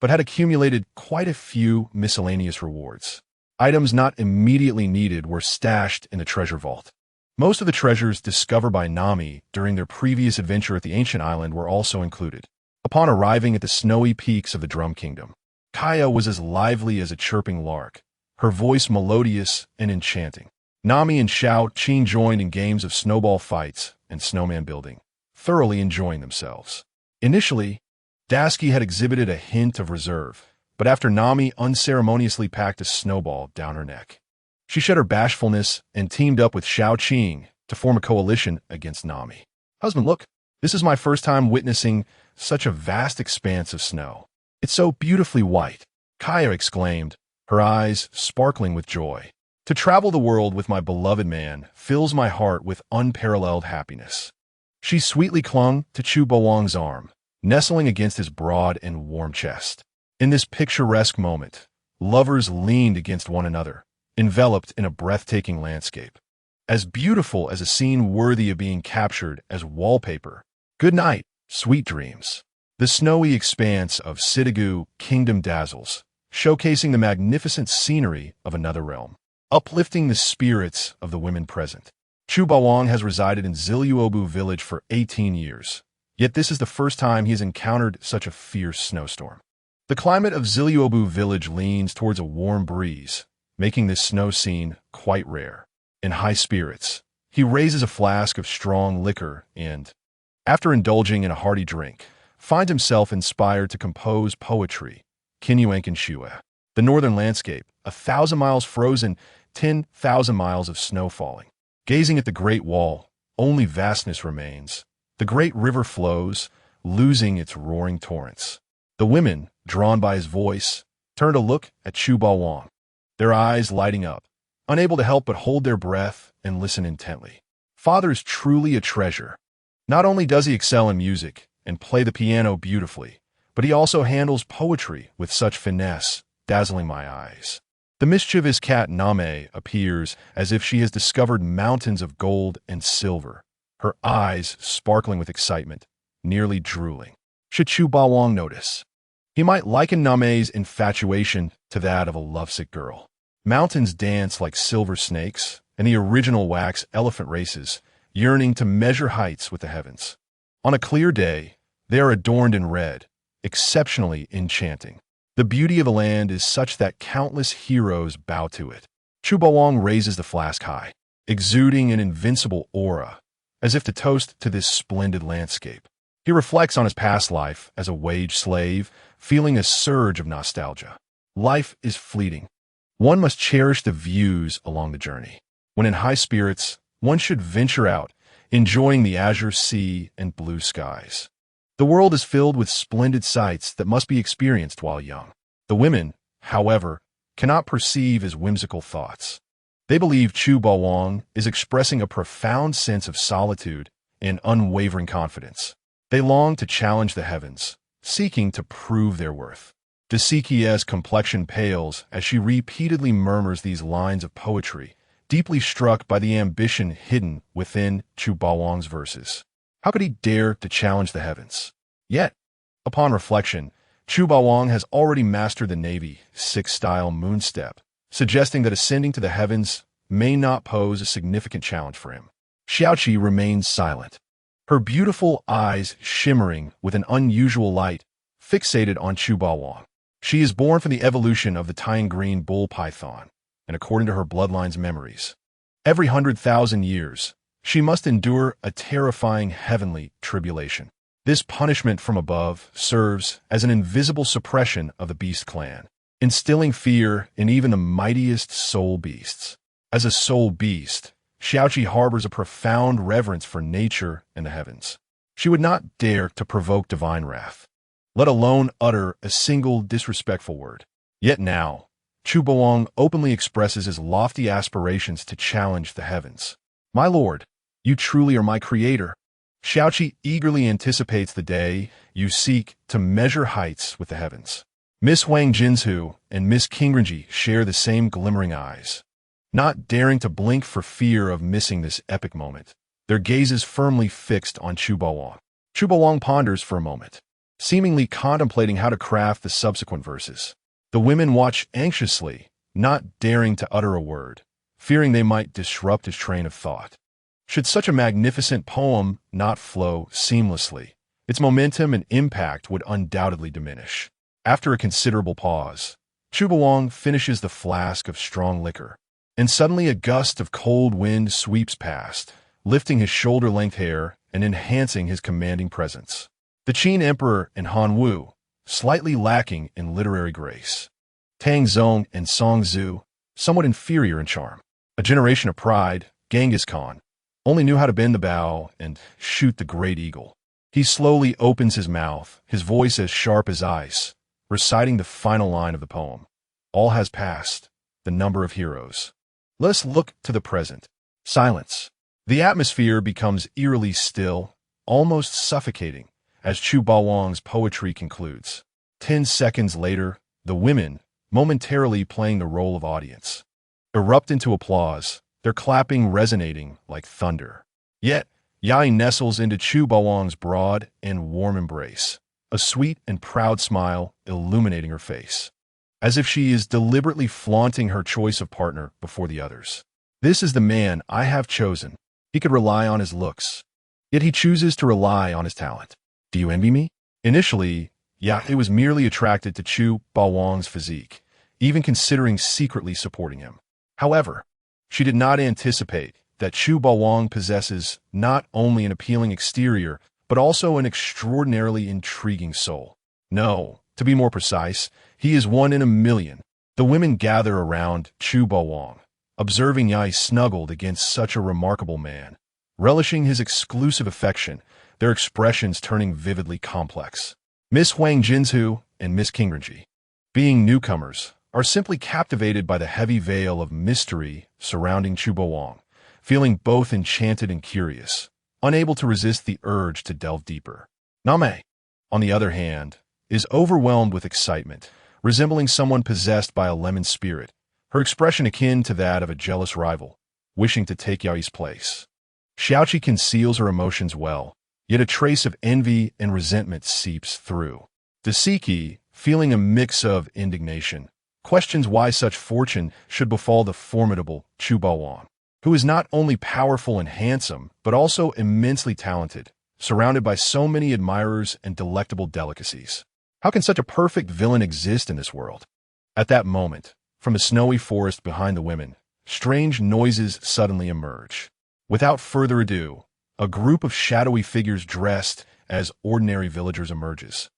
but had accumulated quite a few miscellaneous rewards. Items not immediately needed were stashed in the treasure vault. Most of the treasures discovered by Nami during their previous adventure at the ancient island were also included. Upon arriving at the snowy peaks of the Drum Kingdom, Kaya was as lively as a chirping lark, her voice melodious and enchanting. Nami and Xiao Qin joined in games of snowball fights and snowman building, thoroughly enjoying themselves. Initially, Dasky had exhibited a hint of reserve, but after Nami unceremoniously packed a snowball down her neck, she shed her bashfulness and teamed up with Xiao Qing to form a coalition against Nami. Husband, look, this is my first time witnessing such a vast expanse of snow. It's so beautifully white, Kaya exclaimed, her eyes sparkling with joy. To travel the world with my beloved man fills my heart with unparalleled happiness. She sweetly clung to Chubawang's arm, nestling against his broad and warm chest. In this picturesque moment, lovers leaned against one another, enveloped in a breathtaking landscape, as beautiful as a scene worthy of being captured as wallpaper. Good night, sweet dreams. The snowy expanse of Sitagu Kingdom dazzles, showcasing the magnificent scenery of another realm, uplifting the spirits of the women present. Chubawang has resided in Ziliuobu village for 18 years, yet this is the first time he has encountered such a fierce snowstorm. The climate of Ziliuobu village leans towards a warm breeze, making this snow scene quite rare. In high spirits, he raises a flask of strong liquor and, after indulging in a hearty drink, finds himself inspired to compose poetry. Kinyuankan Shue. The northern landscape, 1,000 miles frozen, 10,000 miles of snow falling. Gazing at the Great Wall, only vastness remains. The great river flows, losing its roaring torrents. The women, drawn by his voice, turn to look at Chubawang, their eyes lighting up, unable to help but hold their breath and listen intently. Father is truly a treasure. Not only does he excel in music and play the piano beautifully, but he also handles poetry with such finesse, dazzling my eyes. The mischievous cat Name appears as if she has discovered mountains of gold and silver, her eyes sparkling with excitement, nearly drooling. Should Chubawang notice, he might liken Name's infatuation to that of a lovesick girl. Mountains dance like silver snakes, and the original wax elephant races, yearning to measure heights with the heavens. On a clear day, they are adorned in red, exceptionally enchanting. The beauty of the land is such that countless heroes bow to it. Chubawang raises the flask high, exuding an invincible aura, as if to toast to this splendid landscape. He reflects on his past life as a wage slave, feeling a surge of nostalgia. Life is fleeting. One must cherish the views along the journey. When in high spirits, one should venture out, enjoying the azure sea and blue skies. The world is filled with splendid sights that must be experienced while young. The women, however, cannot perceive his whimsical thoughts. They believe Chu Bawang is expressing a profound sense of solitude and unwavering confidence. They long to challenge the heavens, seeking to prove their worth. Dasiki's complexion pales as she repeatedly murmurs these lines of poetry, deeply struck by the ambition hidden within Chu Bawang's verses. How could he dare to challenge the heavens? Yet, upon reflection, Chu Bawang has already mastered the Navy 6-style moonstep, suggesting that ascending to the heavens may not pose a significant challenge for him. Xiaoqi remains silent, her beautiful eyes shimmering with an unusual light, fixated on Chu Bawang. She is born from the evolution of the Tian green bull python, and according to her bloodline's memories, every 100,000 years, she must endure a terrifying heavenly tribulation. This punishment from above serves as an invisible suppression of the beast clan, instilling fear in even the mightiest soul beasts. As a soul beast, Xiaoqi harbors a profound reverence for nature and the heavens. She would not dare to provoke divine wrath, let alone utter a single disrespectful word. Yet now, Chu Bawang openly expresses his lofty aspirations to challenge the heavens. My lord, you truly are my creator. Xiaoqi eagerly anticipates the day you seek to measure heights with the heavens. Miss Huang Jinzhu and Miss Qingrenji share the same glimmering eyes, not daring to blink for fear of missing this epic moment, their gazes firmly fixed on Chu Bawang. Chu Bawang ponders for a moment, seemingly contemplating how to craft the subsequent verses. The women watch anxiously, not daring to utter a word, fearing they might disrupt his train of thought. Should such a magnificent poem not flow seamlessly, its momentum and impact would undoubtedly diminish. After a considerable pause, Chu Bawang finishes the flask of strong liquor, and suddenly a gust of cold wind sweeps past, lifting his shoulder-length hair and enhancing his commanding presence. The Qin Emperor and Han Wu, slightly lacking in literary grace. Tang Zong and Song Zhu, somewhat inferior in charm. A generation of pride, Genghis Khan, only knew how to bend the bow and shoot the great eagle. He slowly opens his mouth, his voice as sharp as ice, reciting the final line of the poem. All has passed, the number of heroes. Let us look to the present. Silence. The atmosphere becomes eerily still, almost suffocating, as Chu Bawang's poetry concludes. 10 seconds later, the women, momentarily playing the role of audience, erupt into applause, their clapping resonating like thunder. Yet, Yai nestles into Chu Bawang's broad and warm embrace, a sweet and proud smile illuminating her face, as if she is deliberately flaunting her choice of partner before the others. This is the man I have chosen. He could rely on his looks, yet he chooses to rely on his talent. Do you envy me? Initially, Yai was merely attracted to Chu Bawang's physique, even considering secretly supporting him. However, she did not anticipate that Chu Bawang possesses not only an appealing exterior, but also an extraordinarily intriguing soul. No, to be more precise, he is one in a million. The women gather around Chu Bawang, observing Yai snuggled against such a remarkable man, relishing his exclusive affection, their expressions turning vividly complex. Miss Huang Jinzhu and Miss Qingrenji, being newcomers, are simply captivated by the heavy veil of mystery surrounding Chu Bawang, feeling both enchanted and curious, unable to resist the urge to delve deeper. Name, on the other hand, is overwhelmed with excitement, resembling someone possessed by a lemon spirit, her expression akin to that of a jealous rival, wishing to take Yai's place. Xiaoqi conceals her emotions well, yet a trace of envy and resentment seeps through. Dasiki, feeling a mix of indignation, questions why such fortune should befall the formidable Chu Bawang, who is not only powerful and handsome, but also immensely talented, surrounded by so many admirers and delectable delicacies. How can such a perfect villain exist in this world? At that moment, from the snowy forest behind the women, strange noises suddenly emerge. Without further ado, a group of shadowy figures dressed as ordinary villagers emerges,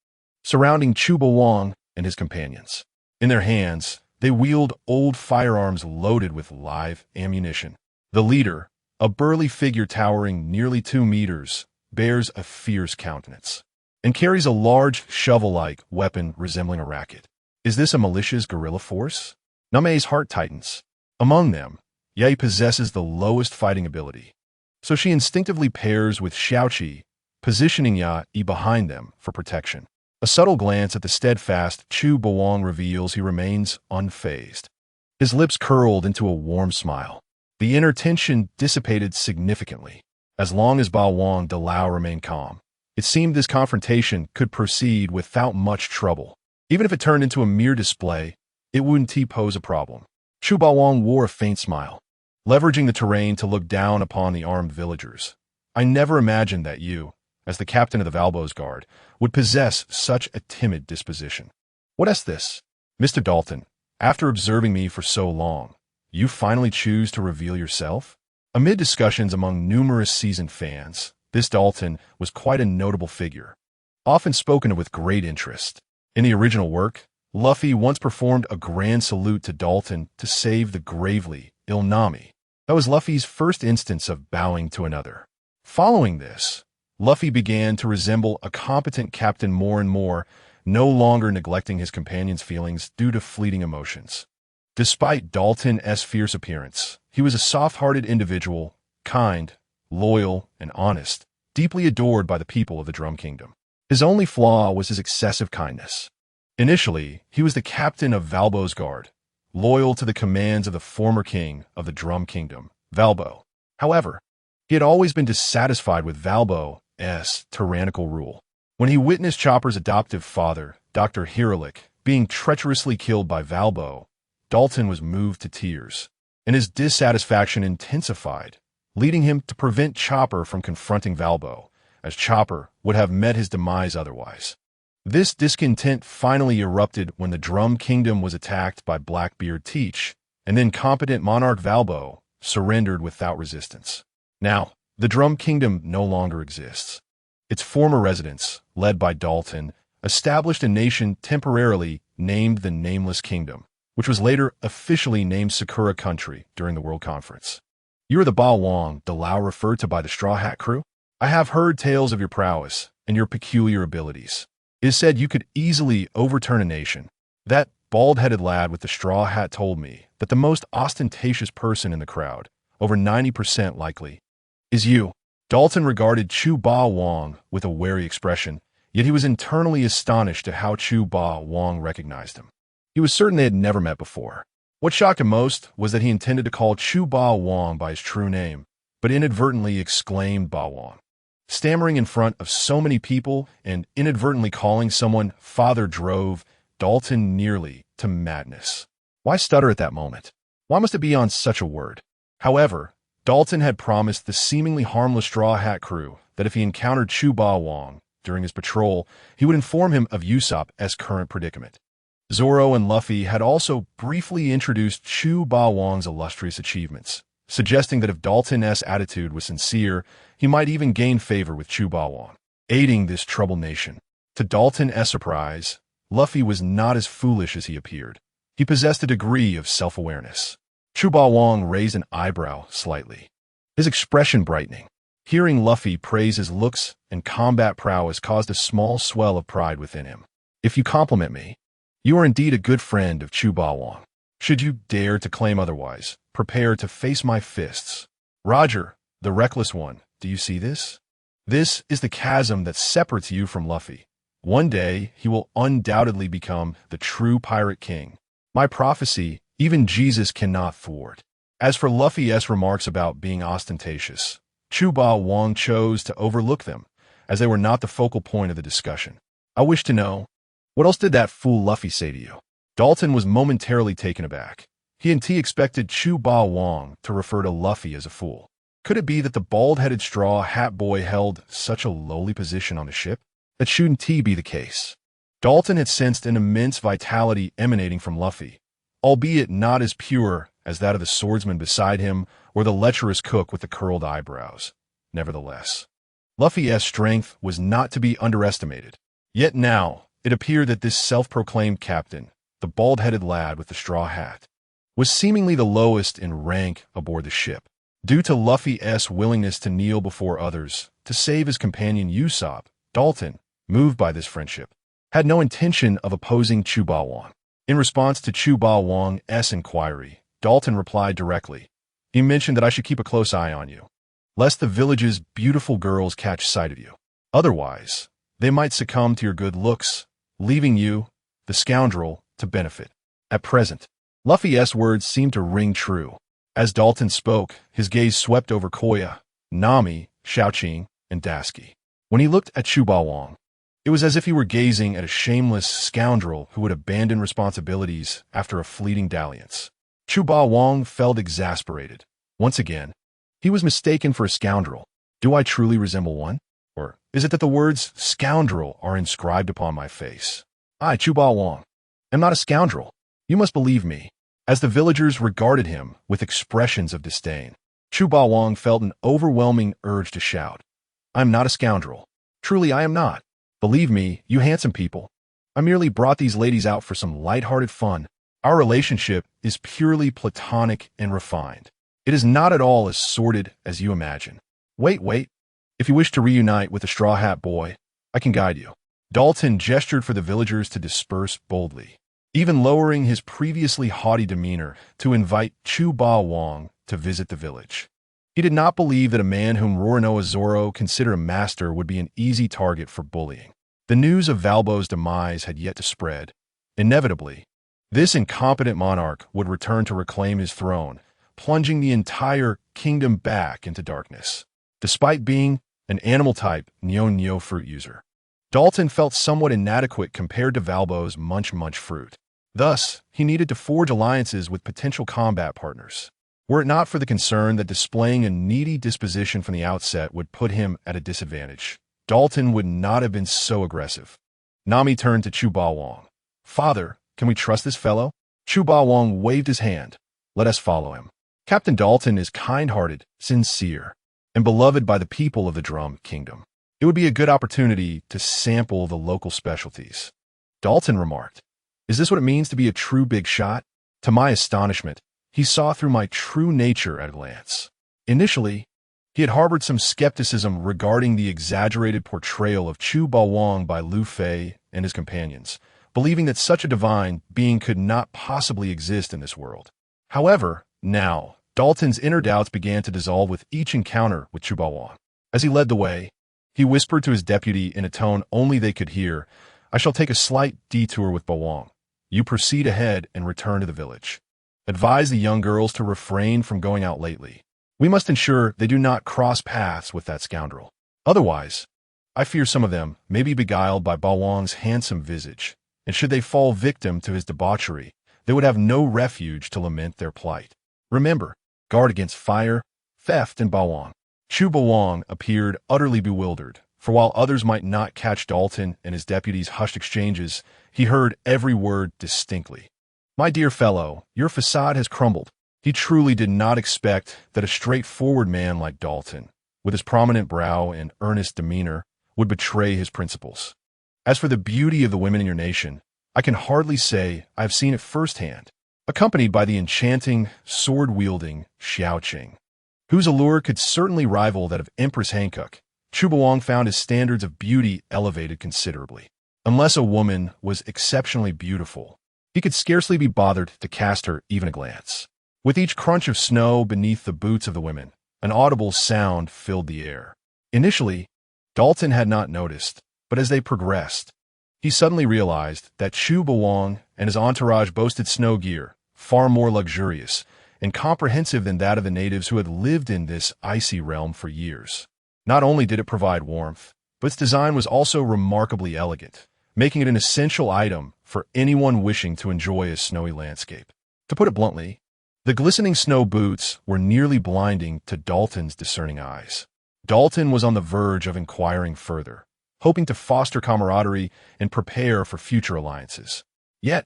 surrounding Chu Bawang and his companions. In their hands, they wield old firearms loaded with live ammunition. The leader, a burly figure towering nearly 2 meters, bears a fierce countenance and carries a large shovel-like weapon resembling a racket. Is this a malicious guerrilla force? Name's heart tightens. Among them, yet he possesses the lowest fighting ability. So she instinctively pairs with Xiaoqi, positioning Yi behind them for protection. A subtle glance at the steadfast Chu Bawang reveals he remains unfazed. His lips curled into a warm smile. The inner tension dissipated significantly. As long as Bao Wang Dalao remained calm, it seemed this confrontation could proceed without much trouble. Even if it turned into a mere display, it wouldn't pose a problem. Chu Baowang wore a faint smile, leveraging the terrain to look down upon the armed villagers. I never imagined that you, as the captain of the Valbo's guard, would possess such a timid disposition. What is this? Mr. Dalton, after observing me for so long, you finally choose to reveal yourself? Amid discussions among numerous seasoned fans, this Dalton was quite a notable figure, often spoken of with great interest. In the original work, Luffy once performed a grand salute to Dalton to save the gravely ill Nami. That was Luffy's first instance of bowing to another. Following this, Luffy began to resemble a competent captain more and more, no longer neglecting his companion's feelings due to fleeting emotions. Despite Dalton's fierce appearance, he was a soft-hearted individual, kind, loyal, and honest, deeply adored by the people of the Drum Kingdom. His only flaw was his excessive kindness. Initially, he was the captain of Valbo's guard, loyal to the commands of the former king of the Drum Kingdom, Valbo. However, he had always been dissatisfied with Valbo's tyrannical rule. When he witnessed Chopper's adoptive father, Dr. Hiralik, being treacherously killed by Valbo, Dalton was moved to tears, and his dissatisfaction intensified, leading him to prevent Chopper from confronting Valbo, as Chopper would have met his demise otherwise. This discontent finally erupted when the Drum Kingdom was attacked by Blackbeard Teach, and then competent monarch Valbo surrendered without resistance. Now, the Drum Kingdom no longer exists. Its former residents, led by Dalton, established a nation temporarily named the Nameless Kingdom, which was later officially named Sakura Country during the World Conference. You are the Bao Wang Dalao referred to by the Straw Hat crew? I have heard tales of your prowess and your peculiar abilities. It is said you could easily overturn a nation. That bald-headed lad with the straw hat told me that the most ostentatious person in the crowd, over 90% likely, is you. Dalton regarded Chu Ba Wang with a wary expression, yet he was internally astonished at how Chu Ba Wang recognized him. He was certain they had never met before. What shocked him most was that he intended to call Chu Ba Wang by his true name, but inadvertently exclaimed Ba Wang. Stammering in front of so many people and inadvertently calling someone father drove Dalton nearly to madness. Why stutter at that moment? Why must it be on such a word? However, Dalton had promised the seemingly harmless Straw Hat crew that if he encountered Chu Ba Wang during his patrol, he would inform him of Usopp's current predicament. Zoro and Luffy had also briefly introduced Chu Ba Wang's illustrious achievements, suggesting that if Dalton's attitude was sincere, he might even gain favor with Chu Ba Wang, aiding this troubled nation. To Dalton's surprise, Luffy was not as foolish as he appeared. He possessed a degree of self-awareness. Chu Ba Wang raised an eyebrow slightly, his expression brightening. Hearing Luffy praise his looks and combat prowess caused a small swell of pride within him. If you compliment me, you are indeed a good friend of Chu Ba Wang. Should you dare to claim otherwise, prepare to face my fists. Roger, the reckless one, do you see this? This is the chasm that separates you from Luffy. One day, he will undoubtedly become the true pirate king. My prophecy, even Jesus cannot thwart. As for Luffy's remarks about being ostentatious, Chu Ba Wang chose to overlook them, as they were not the focal point of the discussion. I wish to know, what else did that fool Luffy say to you? Dalton was momentarily taken aback. He expected Chu Ba Wang to refer to Luffy as a fool. Could it be that the bald-headed straw hat boy held such a lowly position on the ship? That shouldn't be the case. Dalton had sensed an immense vitality emanating from Luffy, albeit not as pure as that of the swordsman beside him or the lecherous cook with the curled eyebrows. Nevertheless, Luffy's strength was not to be underestimated. Yet now, it appeared that this self-proclaimed captain, the bald-headed lad with the straw hat, was seemingly the lowest in rank aboard the ship. Due to Luffy's willingness to kneel before others to save his companion Usopp, Dalton, moved by this friendship, had no intention of opposing Chu Ba Wang. In response to Chu Ba Wang's inquiry, Dalton replied directly, He mentioned that I should keep a close eye on you, lest the village's beautiful girls catch sight of you. Otherwise, they might succumb to your good looks, leaving you, the scoundrel, to benefit. At present, Luffy's words seemed to ring true. As Dalton spoke, his gaze swept over Koya, Nami, Xiaoqing, and Dasky. When he looked at Chu Bawang, it was as if he were gazing at a shameless scoundrel who would abandon responsibilities after a fleeting dalliance. Chu Bawang felt exasperated. Once again, he was mistaken for a scoundrel. Do I truly resemble one? Or is it that the words scoundrel are inscribed upon my face? I, Chu Bawang, am not a scoundrel. You must believe me. As the villagers regarded him with expressions of disdain, Chu Bawang felt an overwhelming urge to shout, I am not a scoundrel. Truly, I am not. Believe me, you handsome people. I merely brought these ladies out for some light-hearted fun. Our relationship is purely platonic and refined. It is not at all as sordid as you imagine. Wait. If you wish to reunite with the Straw Hat Boy, I can guide you. Dalton gestured for the villagers to disperse boldly, even lowering his previously haughty demeanor to invite Chu Bawang to visit the village. He did not believe that a man whom Roronoa Zoro considered a master would be an easy target for bullying. The news of Valbo's demise had yet to spread. Inevitably, this incompetent monarch would return to reclaim his throne, plunging the entire kingdom back into darkness. Despite being an animal-type Nyo fruit user, Dalton felt somewhat inadequate compared to Valbo's Munch fruit. Thus, he needed to forge alliances with potential combat partners. Were it not for the concern that displaying a needy disposition from the outset would put him at a disadvantage, Dalton would not have been so aggressive. Nami turned to Chu Bawang. Father, can we trust this fellow? Chu Bawang waved his hand. Let us follow him. Captain Dalton is kind-hearted, sincere, and beloved by the people of the Drum Kingdom. It would be a good opportunity to sample the local specialties. Dalton remarked, Is this what it means to be a true big shot? To my astonishment, he saw through my true nature at a glance. Initially, he had harbored some skepticism regarding the exaggerated portrayal of Chu Bawang by Lu Fei and his companions, believing that such a divine being could not possibly exist in this world. However, now, Dalton's inner doubts began to dissolve with each encounter with Chu Bawang. As he led the way, he whispered to his deputy in a tone only they could hear, I shall take a slight detour with Bawang. You proceed ahead and return to the village. Advise the young girls to refrain from going out lately. We must ensure they do not cross paths with that scoundrel. Otherwise, I fear some of them may be beguiled by Bawang's handsome visage, and should they fall victim to his debauchery, they would have no refuge to lament their plight. Remember, guard against fire, theft, and Bawang. Chu Bawang appeared utterly bewildered, for while others might not catch Dalton and his deputy's hushed exchanges, he heard every word distinctly. My dear fellow, your facade has crumbled. He truly did not expect that a straightforward man like Dalton, with his prominent brow and earnest demeanor, would betray his principles. As for the beauty of the women in your nation, I can hardly say I have seen it firsthand, accompanied by the enchanting, sword-wielding Xiaoqing, whose allure could certainly rival that of Empress Hankook. Chu Bawang found his standards of beauty elevated considerably. Unless a woman was exceptionally beautiful, he could scarcely be bothered to cast her even a glance. With each crunch of snow beneath the boots of the women, an audible sound filled the air. Initially, Dalton had not noticed, but as they progressed, he suddenly realized that Chu Bawang and his entourage boasted snow gear, far more luxurious and comprehensive than that of the natives who had lived in this icy realm for years. Not only did it provide warmth, but its design was also remarkably elegant, making it an essential item for anyone wishing to enjoy a snowy landscape. To put it bluntly, the glistening snow boots were nearly blinding to Dalton's discerning eyes. Dalton was on the verge of inquiring further, hoping to foster camaraderie and prepare for future alliances. Yet,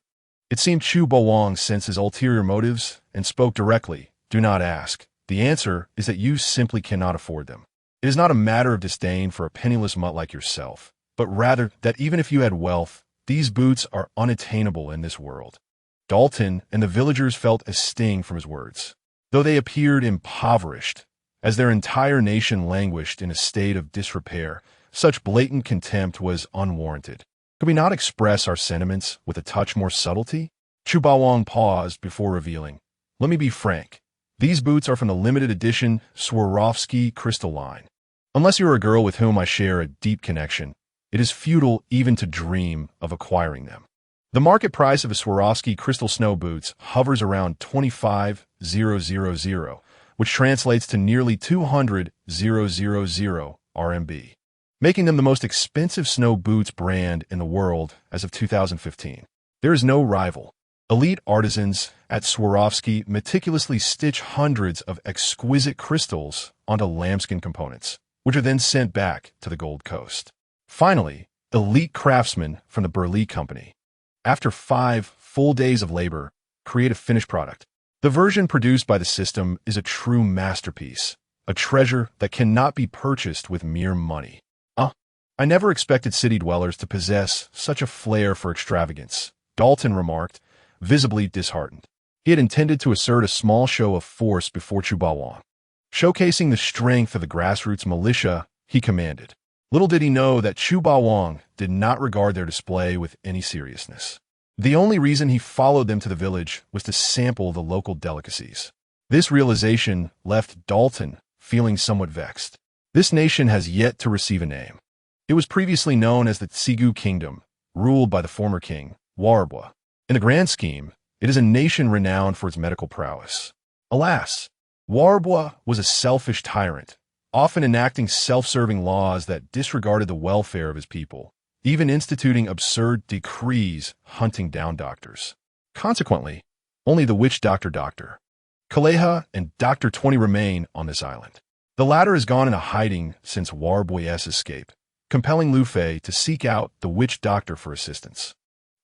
it seemed Chu Bawang sensed his ulterior motives and spoke directly. Do not ask. The answer is that you simply cannot afford them. It is not a matter of disdain for a penniless mutt like yourself, but rather that even if you had wealth, these boots are unattainable in this world. Dalton and the villagers felt a sting from his words. Though they appeared impoverished, as their entire nation languished in a state of disrepair, such blatant contempt was unwarranted. Could we not express our sentiments with a touch more subtlety? Chu Bawang paused before revealing, Let me be frank. These boots are from the limited edition Swarovski crystal line. Unless you are a girl with whom I share a deep connection, it is futile even to dream of acquiring them. The market price of a Swarovski crystal snow boots hovers around 25,000, which translates to nearly 200,000 RMB, making them the most expensive snow boots brand in the world as of 2015. There is no rival. Elite artisans at Swarovski meticulously stitch hundreds of exquisite crystals onto lambskin components, which are then sent back to the Gold Coast. Finally, elite craftsmen from the Burley Company, after 5 full days of labor, create a finished product. The version produced by the system is a true masterpiece, a treasure that cannot be purchased with mere money. I never expected city dwellers to possess such a flair for extravagance, Dalton remarked, visibly disheartened. He had intended to assert a small show of force before Chubawang. Showcasing the strength of the grassroots militia, he commanded. Little did he know that Chubawang did not regard their display with any seriousness. The only reason he followed them to the village was to sample the local delicacies. This realization left Dalton feeling somewhat vexed. This nation has yet to receive a name. It was previously known as the Tsigu Kingdom, ruled by the former king, Warabwa. In the grand scheme, it is a nation renowned for its medical prowess. Alas, Warabwa was a selfish tyrant, often enacting self-serving laws that disregarded the welfare of his people, even instituting absurd decrees hunting down doctors. Consequently, only the witch Dr. Kaleha and Dr. 20 remain on this island. The latter has gone into hiding since Warabwa's escape, compelling Lu Fei to seek out the witch doctor for assistance.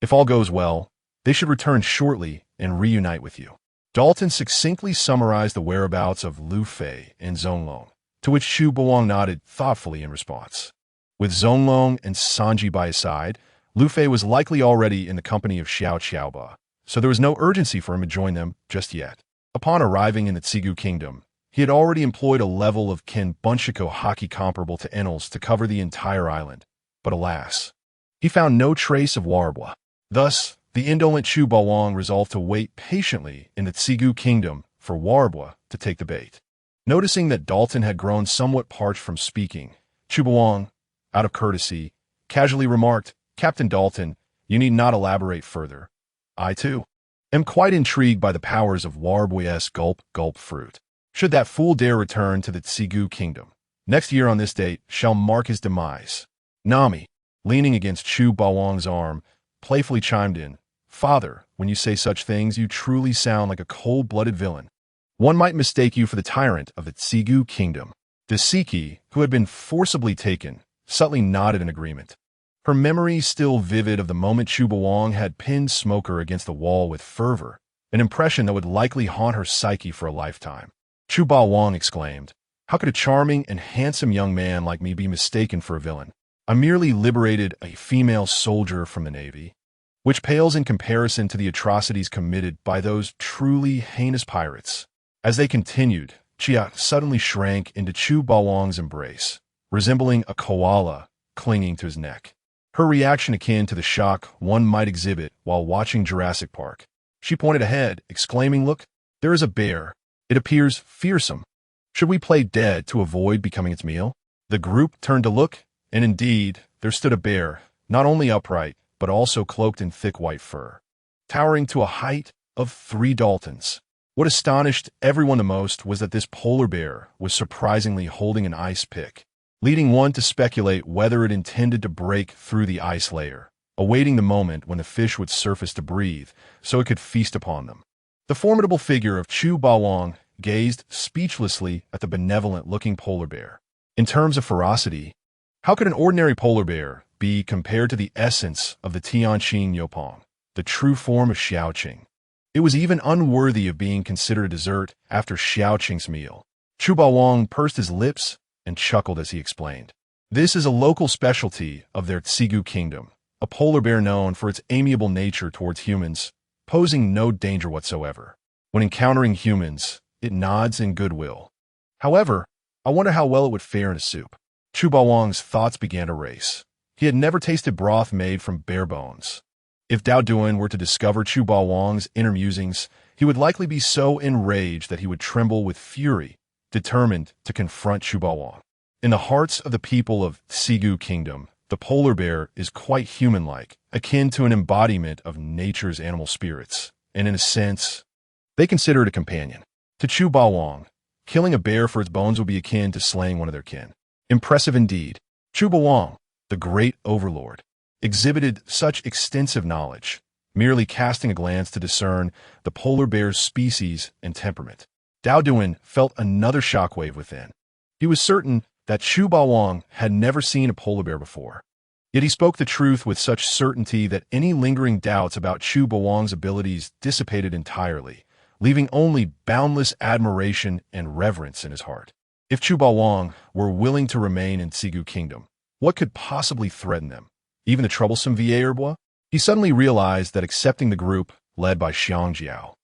If all goes well, they should return shortly and reunite with you. Dalton succinctly summarized the whereabouts of Lu Fei and Zonglong, to which Chubawang nodded thoughtfully in response. With Zonglong and Sanji by his side, Lu Fei was likely already in the company of Xiao Xiaoba, so there was no urgency for him to join them just yet. Upon arriving in the Tsigu Kingdom, he had already employed a level of Ken Bunshiko hockey comparable to Enel's to cover the entire island. But alas, he found no trace of Warabwa. Thus, the indolent Chubawang resolved to wait patiently in the Tsigu Kingdom for Warabwa to take the bait. Noticing that Dalton had grown somewhat parched from speaking, Chubawang, out of courtesy, casually remarked, "Captain Dalton, you need not elaborate further. I, too, am quite intrigued by the powers of Warabwa's gulp fruit. Should that fool dare return to the Tsigu Kingdom, next year on this date shall mark his demise." Nami, leaning against Chubawang's arm, playfully chimed in, "Father, when you say such things, you truly sound like a cold-blooded villain. One might mistake you for the tyrant of the Tsigu Kingdom." The Siki, who had been forcibly taken, subtly nodded in agreement. Her memory still vivid of the moment Chubawang had pinned Smoker against the wall with fervor, an impression that would likely haunt her psyche for a lifetime. Chubawang exclaimed, "How could a charming and handsome young man like me be mistaken for a villain? I merely liberated a female soldier from the Navy, which pales in comparison to the atrocities committed by those truly heinous pirates." As they continued, Chia suddenly shrank into Chubawang's embrace, resembling a koala clinging to his neck. Her reaction akin to the shock one might exhibit while watching Jurassic Park. She pointed ahead, exclaiming, "Look, there is a bear. It appears fearsome. Should we play dead to avoid becoming its meal?" The group turned to look, and indeed, there stood a bear, not only upright, but also cloaked in thick white fur, towering to a height of 3 Daltons. What astonished everyone the most was that this polar bear was surprisingly holding an ice pick, leading one to speculate whether it intended to break through the ice layer, awaiting the moment when the fish would surface to breathe so it could feast upon them. The formidable figure of Chubawang gazed speechlessly at the benevolent-looking polar bear. In terms of ferocity, how could an ordinary polar bear be compared to the essence of the Tianqing Yopong, the true form of Xiaoqing? It was even unworthy of being considered a dessert after Xiaoqing's meal. Chubawang pursed his lips and chuckled as he explained. "This is a local specialty of their Tsigu Kingdom, a polar bear known for its amiable nature towards humans, posing no danger whatsoever. When encountering humans, it nods in goodwill. However, I wonder how well it would fare in a soup." Chubawang's thoughts began to race. He had never tasted broth made from bear bones. If Dao Duan were to discover Chubawang's inner musings, he he would likely be so enraged that he would tremble with fury, determined to confront Chu Baowang. In the hearts of the people of Xigu Kingdom, the polar bear is quite human-like, akin to an embodiment of nature's animal spirits, and in a sense, they consider it a companion. To Chu Baowang, killing a bear for its bones would be akin to slaying one of their kin. Impressive indeed. Chu Baowang, the great overlord, exhibited such extensive knowledge, merely casting a glance to discern the polar bear's species and temperament. andEven felt another shockwave within. He was certain that Chu Baowang had never seen a polar bear before. Yet he spoke the truth with such certainty that any lingering doubts about Chu Baowang's abilities dissipated entirely, leaving only boundless admiration and reverence in his heart. If Chu Baowang were willing to remain in Xigu Kingdom, what could possibly threaten them? Even the troublesome Vieillebois? He suddenly realized that accepting the group led by Xiangjiao,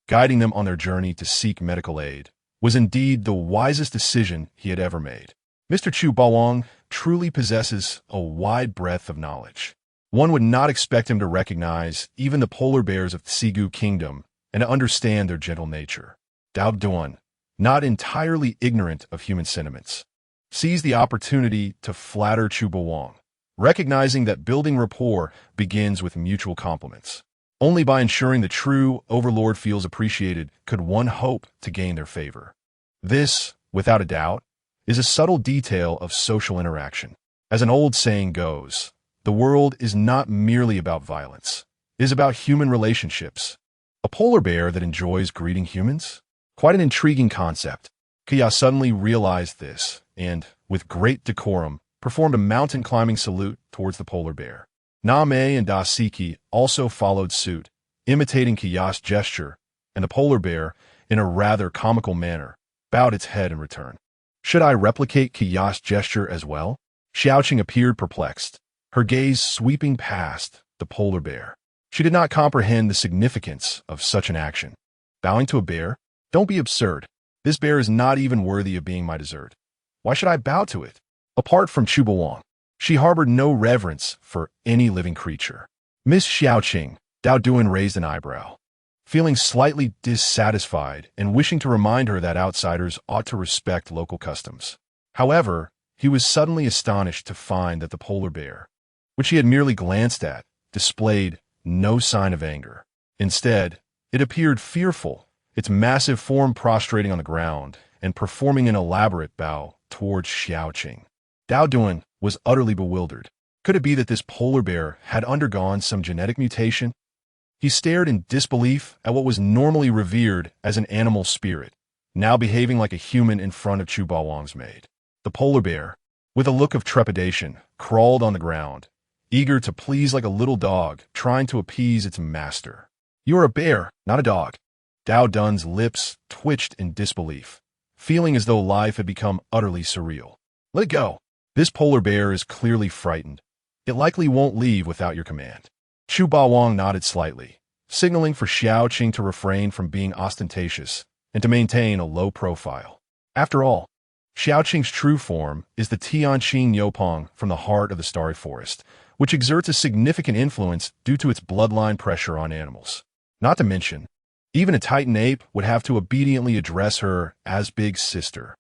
guiding them on their journey to seek medical aid, was indeed the wisest decision he had ever made. Mr. Chu Baowang truly possesses a wide breadth of knowledge. One would not expect him to recognize even the polar bears of Xigu Kingdom and to understand their gentle nature. andEven, not entirely ignorant of human sentiments, seized the opportunity to flatter Chu Baowang, recognizing that building rapport begins with mutual compliments. Only by ensuring the true overlord feels appreciated could one hope to gain their favor. This, without a doubt, is a subtle detail of social interaction. As an old saying goes, the world is not merely about violence. It is about human relationships. A polar bear that enjoys greeting humans? Quite an intriguing concept. Kya suddenly realized this, and, with great decorum, performed a mountain climbing salute towards the polar bear. Na Mei and Da Siki also followed suit, imitating Kya's gesture, and the polar bear, in a rather comical manner, bowed its head in return. Should I replicate Kya's gesture as well? Xiaoqing appeared perplexed, her gaze sweeping past the polar bear. She did not comprehend the significance of such an action. Bowing to a bear? Don't be absurd. This bear is not even worthy of being my dessert. Why should I bow to it? Apart from Chu Baowang, she harbored no reverence for any living creature. Miss Xiaoqing, andEven raised an eyebrow, feeling slightly dissatisfied and wishing to remind her that outsiders ought to respect local customs. However, he was suddenly astonished to find that the polar bear, which he had merely glanced at, displayed no sign of anger. Instead, it appeared fearful, its massive form prostrating on the ground and performing an elaborate bow towards Xiaoqing. andEven was utterly bewildered. Could it be that this polar bear had undergone some genetic mutation? He stared in disbelief at what was normally revered as an animal spirit, now behaving like a human in front of Chu Baowang's maid. The polar bear, with a look of trepidation, crawled on the ground, eager to please like a little dog trying to appease its master. "You are a bear, not a dog." andEven's lips twitched in disbelief, feeling as though life had become utterly surreal. "Let it go. This polar bear is clearly frightened. It likely won't leave without your command." Chu Baowang nodded slightly, signaling for Xiaoqing to refrain from being ostentatious and to maintain a low profile. After all, Xiaoqing's true form is the Tianqing Yopeng from the heart of the starry forest, which exerts a significant influence due to its bloodline pressure on animals. Not to mention, even a Titan ape would have to obediently address her as big sister.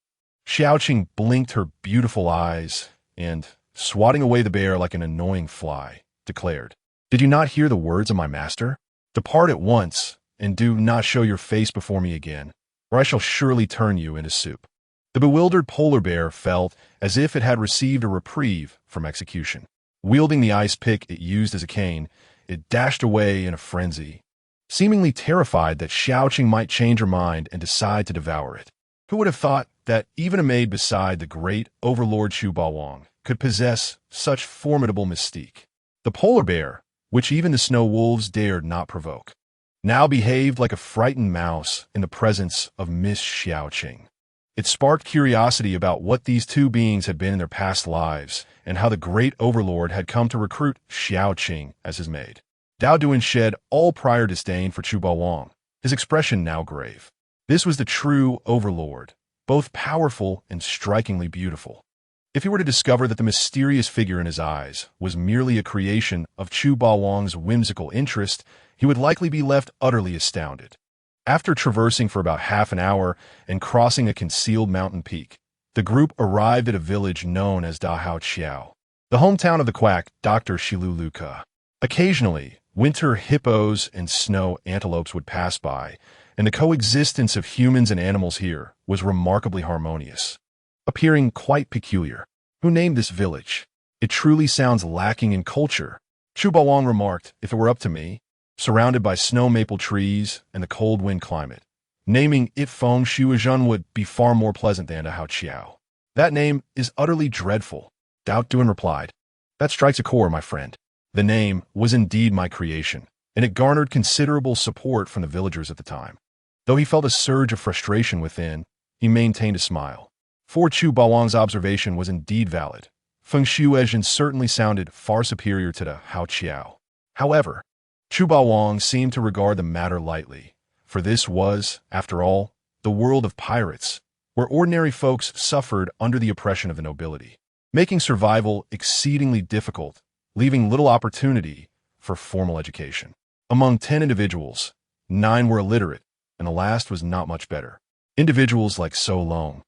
Xiaoqing blinked her beautiful eyes and, swatting away the bear like an annoying fly, declared, "Did you not hear the words of my master? Depart at once, and do not show your face before me again, or I shall surely turn you into soup." The bewildered polar bear felt as if it had received a reprieve from execution. Wielding the ice pick it used as a cane, it dashed away in a frenzy, seemingly terrified that Xiaoqing might change her mind and decide to devour it. Who would have thought that even a maid beside the great overlord Chu Baowang could possess such formidable mystique? The polar bear, which even the snow wolves dared not provoke, now behaved like a frightened mouse in the presence of Miss Xiaoqing. It sparked curiosity about what these two beings had been in their past lives and how the great overlord had come to recruit Xiaoqing as his maid. andEven shed all prior disdain for Chu Baowang, his expression now grave. This was the true overlord, both powerful and strikingly beautiful. If he were to discover that the mysterious figure in his eyes was merely a creation of Chu Baowang's whimsical interest, he would likely be left utterly astounded. After traversing for about half an hour and crossing a concealed mountain peak, the group arrived at a village known as Dahao Chiao, the hometown of the quack Dr. Shiluluka. Occasionally, winter hippos and snow antelopes would pass by, and the coexistence of humans and animals here was remarkably harmonious, appearing quite peculiar. Who named this village? It truly sounds lacking in culture. Chu Bawang remarked, if it were up to me, surrounded by snow maple trees and the cold wind climate, naming it Feng Shuizhen would be far more pleasant than Dahao Chiao. That name is utterly dreadful, Dao Duan replied. That strikes a chord, my friend. The name was indeed my creation, and it garnered considerable support from the villagers at the time. Though he felt a surge of frustration within, he maintained a smile. For Chu Bawang's observation was indeed valid. Feng Shuizhen certainly sounded far superior to the Hao Chiao. However, Chu Bawang seemed to regard the matter lightly, for this was, after all, the world of pirates, where ordinary folks suffered under the oppression of the nobility, making survival exceedingly difficult, leaving little opportunity for formal education. Among 10 individuals, 9 were illiterate, and the last was not much better. Individuals like So Long,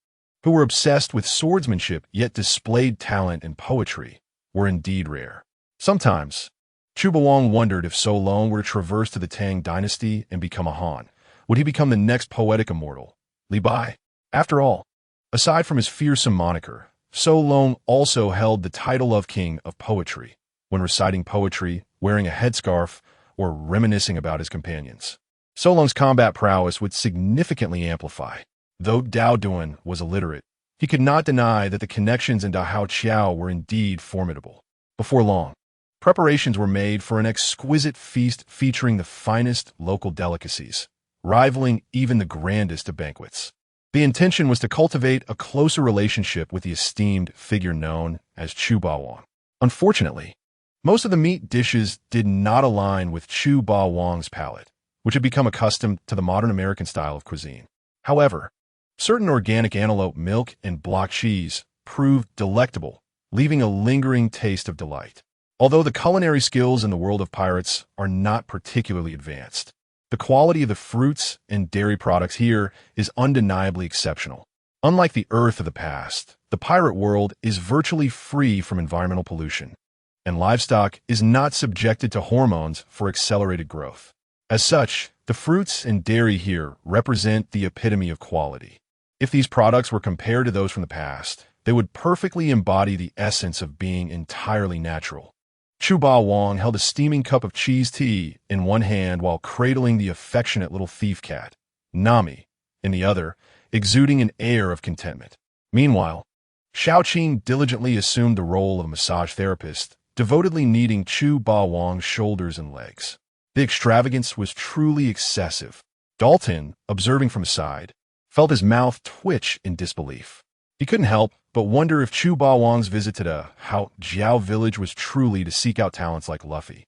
who were obsessed with swordsmanship yet displayed talent in poetry, were indeed rare. Sometimes, Chu Bawang wondered if So Long were to traverse to the Tang dynasty and become a Han. Would he become the next poetic immortal, Li Bai? After all, aside from his fearsome moniker, So Long also held the title of King of Poetry, when reciting poetry, wearing a headscarf, or reminiscing about his companions. So Long's combat prowess would significantly amplify. Though Dao Duan was illiterate, he could not deny that the connections in Dahao Chiao were indeed formidable. Before long, preparations were made for an exquisite feast featuring the finest local delicacies, rivaling even the grandest of banquets. The intention was to cultivate a closer relationship with the esteemed figure known as Chu Bawang. Unfortunately, most of the meat dishes did not align with Chu Bawang's palate, which had become accustomed to the modern American style of cuisine. However, certain organic antelope milk and block cheese proved delectable, leaving a lingering taste of delight. Although the culinary skills in the world of pirates are not particularly advanced, the quality of the fruits and dairy products here is undeniably exceptional. Unlike the Earth of the past, the pirate world is virtually free from environmental pollution, and livestock is not subjected to hormones for accelerated growth. As such, the fruits and dairy here represent the epitome of quality. If these products were compared to those from the past, they would perfectly embody the essence of being entirely natural. Chu Bawang held a steaming cup of cheese tea in one hand while cradling the affectionate little thief cat, Nami, in the other, exuding an air of contentment. Meanwhile, Xiaoqing diligently assumed the role of a massage therapist, devotedly kneading Chu Bawang's shoulders and legs. The extravagance was truly excessive. Dalton, observing from aside, felt his mouth twitch in disbelief. He couldn't help but wonder if Chu Bawang's visit to the Hao Jiao village was truly to seek out talents like Luffy,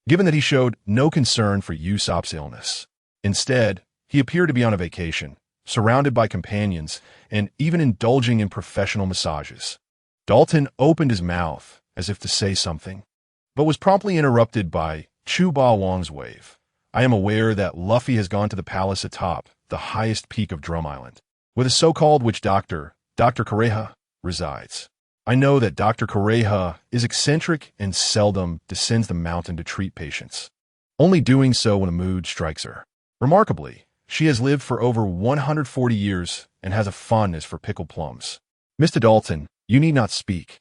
given that he showed no concern for Usopp's illness. Instead, he appeared to be on a vacation, surrounded by companions, and even indulging in professional massages. Dalton opened his mouth as if to say something, but was promptly interrupted by Chu Bawang's wave. I am aware that Luffy has gone to the palace atop the highest peak of Drum Island, where the so-called witch doctor, Dr. Kureha, resides. I know that Dr. Kureha is eccentric and seldom descends the mountain to treat patients, only doing so when a mood strikes her. Remarkably, she has lived for over 140 years and has a fondness for pickled plums. Mr. Dalton, you need not speak.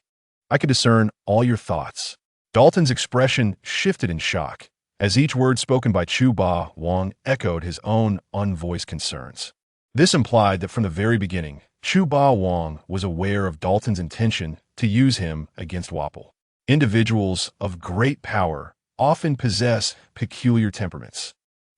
I could discern all your thoughts. Dalton's expression shifted in shock, as each word spoken by Chu Bawang echoed his own unvoiced concerns. This implied that from the very beginning, Chu Bawang was aware of Dalton's intention to use him against Wapol. Individuals of great power often possess peculiar temperaments,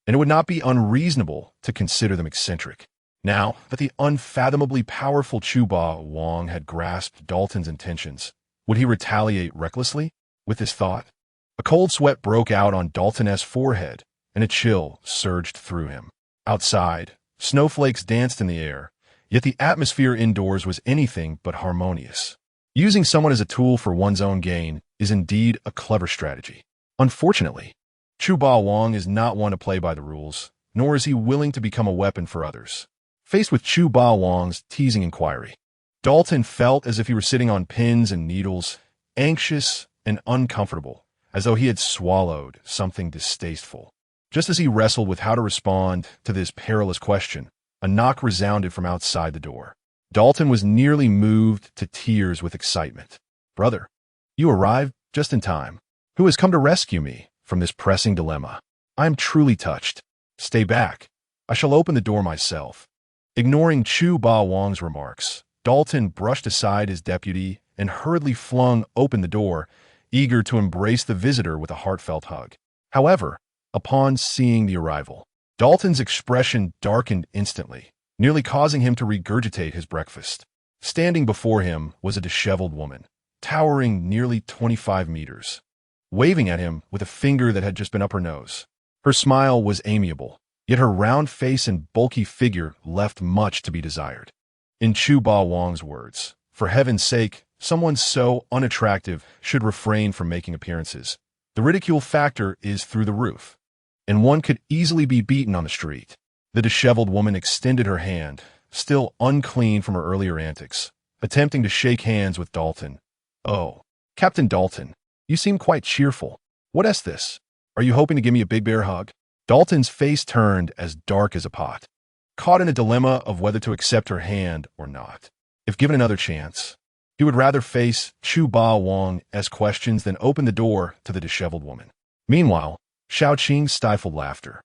and it would not be unreasonable to consider them eccentric. Now that the unfathomably powerful Chu Bawang had grasped Dalton's intentions, would he retaliate recklessly? With this thought, a cold sweat broke out on Dalton's forehead, and a chill surged through him. Outside, snowflakes danced in the air, yet the atmosphere indoors was anything but harmonious. Using someone as a tool for one's own gain is indeed a clever strategy. Unfortunately, Chu Bawang is not one to play by the rules, nor is he willing to become a weapon for others. Faced with Chu Ba Wang's teasing inquiry, Dalton felt as if he were sitting on pins and needles, anxious and uncomfortable, as though he had swallowed something distasteful. Just as he wrestled with how to respond to this perilous question, a knock resounded from outside the door. Dalton was nearly moved to tears with excitement. "Brother, you arrived just in time. Who has come to rescue me from this pressing dilemma? I am truly touched. Stay back. I shall open the door myself." Ignoring Chu Ba Wang's remarks, Dalton brushed aside his deputy and hurriedly flung open the door, eager to embrace the visitor with a heartfelt hug. However, upon seeing the arrival, Dalton's expression darkened instantly, nearly causing him to regurgitate his breakfast. Standing before him was a disheveled woman, towering nearly 25 meters, waving at him with a finger that had just been up her nose. Her smile was amiable, yet her round face and bulky figure left much to be desired. In Chu Ba Wang's words, "For heaven's sake, someone so unattractive should refrain from making appearances. The ridicule factor is through the roof, and one could easily be beaten on the street." The disheveled woman extended her hand, still unclean from her earlier antics, attempting to shake hands with Dalton. "Oh, Captain Dalton, you seem quite cheerful. What is this? Are you hoping to give me a big bear hug?" Dalton's face turned as dark as a pot, caught in a dilemma of whether to accept her hand or not. If given another chance, he would rather face Chu Ba Wang's questions than open the door to the disheveled woman. Meanwhile, Xiaoqing stifled laughter,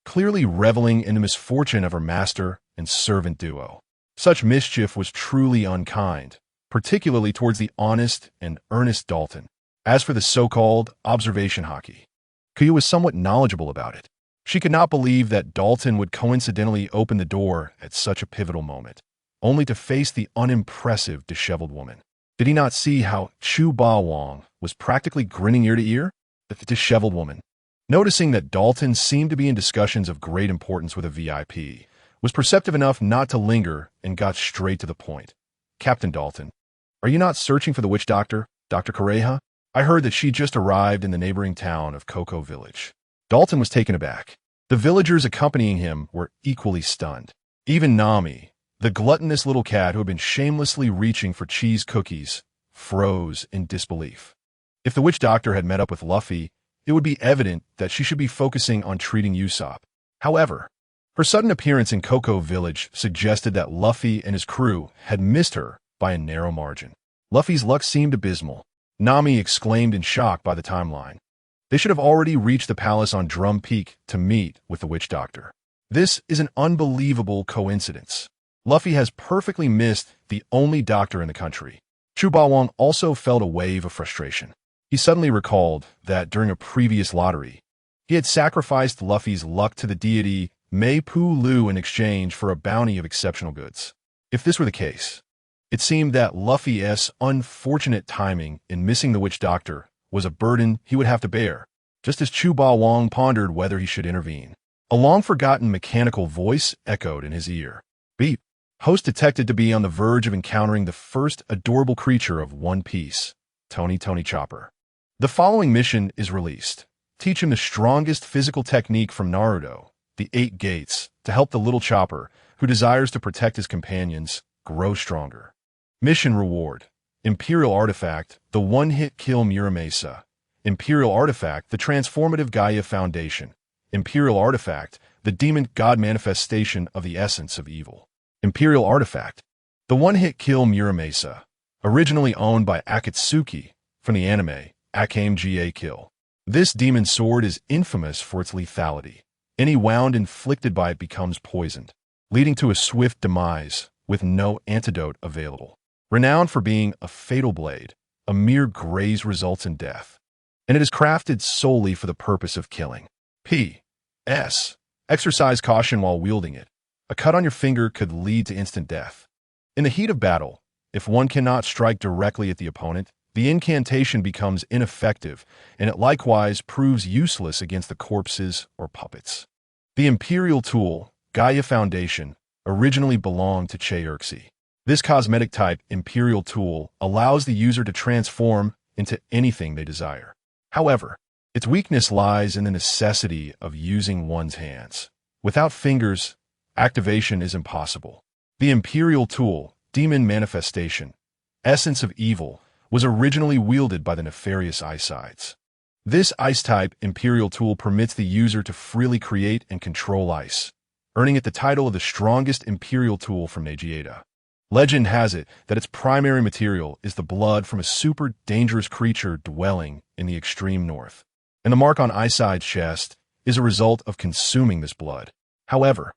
clearly reveling in the misfortune of her master and servant duo. Such mischief was truly unkind, particularly towards the honest and earnest Dalton. As for the so-called observation hockey, Kuya was somewhat knowledgeable about it. She could not believe that Dalton would coincidentally open the door at such a pivotal moment, only to face the unimpressive disheveled woman. Did he not see how Chu Ba Wang was practically grinning ear to ear? The disheveled woman, noticing that Dalton seemed to be in discussions of great importance with a VIP, was perceptive enough not to linger and got straight to the point. "Captain Dalton, are you not searching for the witch doctor, Dr. Koreha? I heard that she just arrived in the neighboring town of Cocoa Village." Dalton was taken aback. The villagers accompanying him were equally stunned. Even Nami, the gluttonous little cat who had been shamelessly reaching for cheese cookies, froze in disbelief. If the witch doctor had met up with Luffy, it would be evident that she should be focusing on treating Usopp. However, her sudden appearance in Cocoa Village suggested that Luffy and his crew had missed her by a narrow margin. Luffy's luck seemed abysmal. Nami exclaimed in shock by the timeline. They should have already reached the palace on Drum Peak to meet with the witch doctor. This is an unbelievable coincidence. Luffy has perfectly missed the only doctor in the country. Chu Ba Wang also felt a wave of frustration. He suddenly recalled that during a previous lottery, he had sacrificed Luffy's luck to the deity Mei Pu Lu in exchange for a bounty of exceptional goods. If this were the case, it seemed that Luffy's unfortunate timing in missing the witch doctor was a burden he would have to bear, just as Chu Ba Wang pondered whether he should intervene. A long-forgotten mechanical voice echoed in his ear. "Beep." Host detected to be on the verge of encountering the first adorable creature of One Piece, Tony Chopper. The following mission is released. Teach him the strongest physical technique from Naruto, the 8 Gates, to help the little Chopper, who desires to protect his companions, grow stronger. Mission reward: Imperial Artifact, the one-hit kill Muramasa. Imperial Artifact, the transformative Gaia Foundation. Imperial Artifact, the demon god manifestation of the essence of evil. Imperial Artifact, the one-hit kill Muramasa, originally owned by Akatsuki from the anime Akame ga Kill. This demon sword is infamous for its lethality. Any wound inflicted by it becomes poisoned, leading to a swift demise with no antidote available. Renowned for being a fatal blade, a mere graze results in death, and it is crafted solely for the purpose of killing. P.S. Exercise caution while wielding it. A cut on your finger could lead to instant death. In the heat of battle, if one cannot strike directly at the opponent, the incantation becomes ineffective, and it likewise proves useless against the corpses or puppets. The Imperial tool, Gaia Foundation, originally belonged to Che-Urxi. This cosmetic-type Imperial tool allows the user to transform into anything they desire. However, its weakness lies in the necessity of using one's hands, Without fingers, activation is impossible. The Imperial tool, Demon Manifestation, Essence of Evil, was originally wielded by the nefarious Ice-Sides. This Ice-type Imperial tool permits the user to freely create and control ice, earning it the title of the strongest Imperial tool from Negiata. Legend has it that its primary material is the blood from a super dangerous creature dwelling in the extreme north, and the mark on Ice-Side's chest is a result of consuming this blood. However,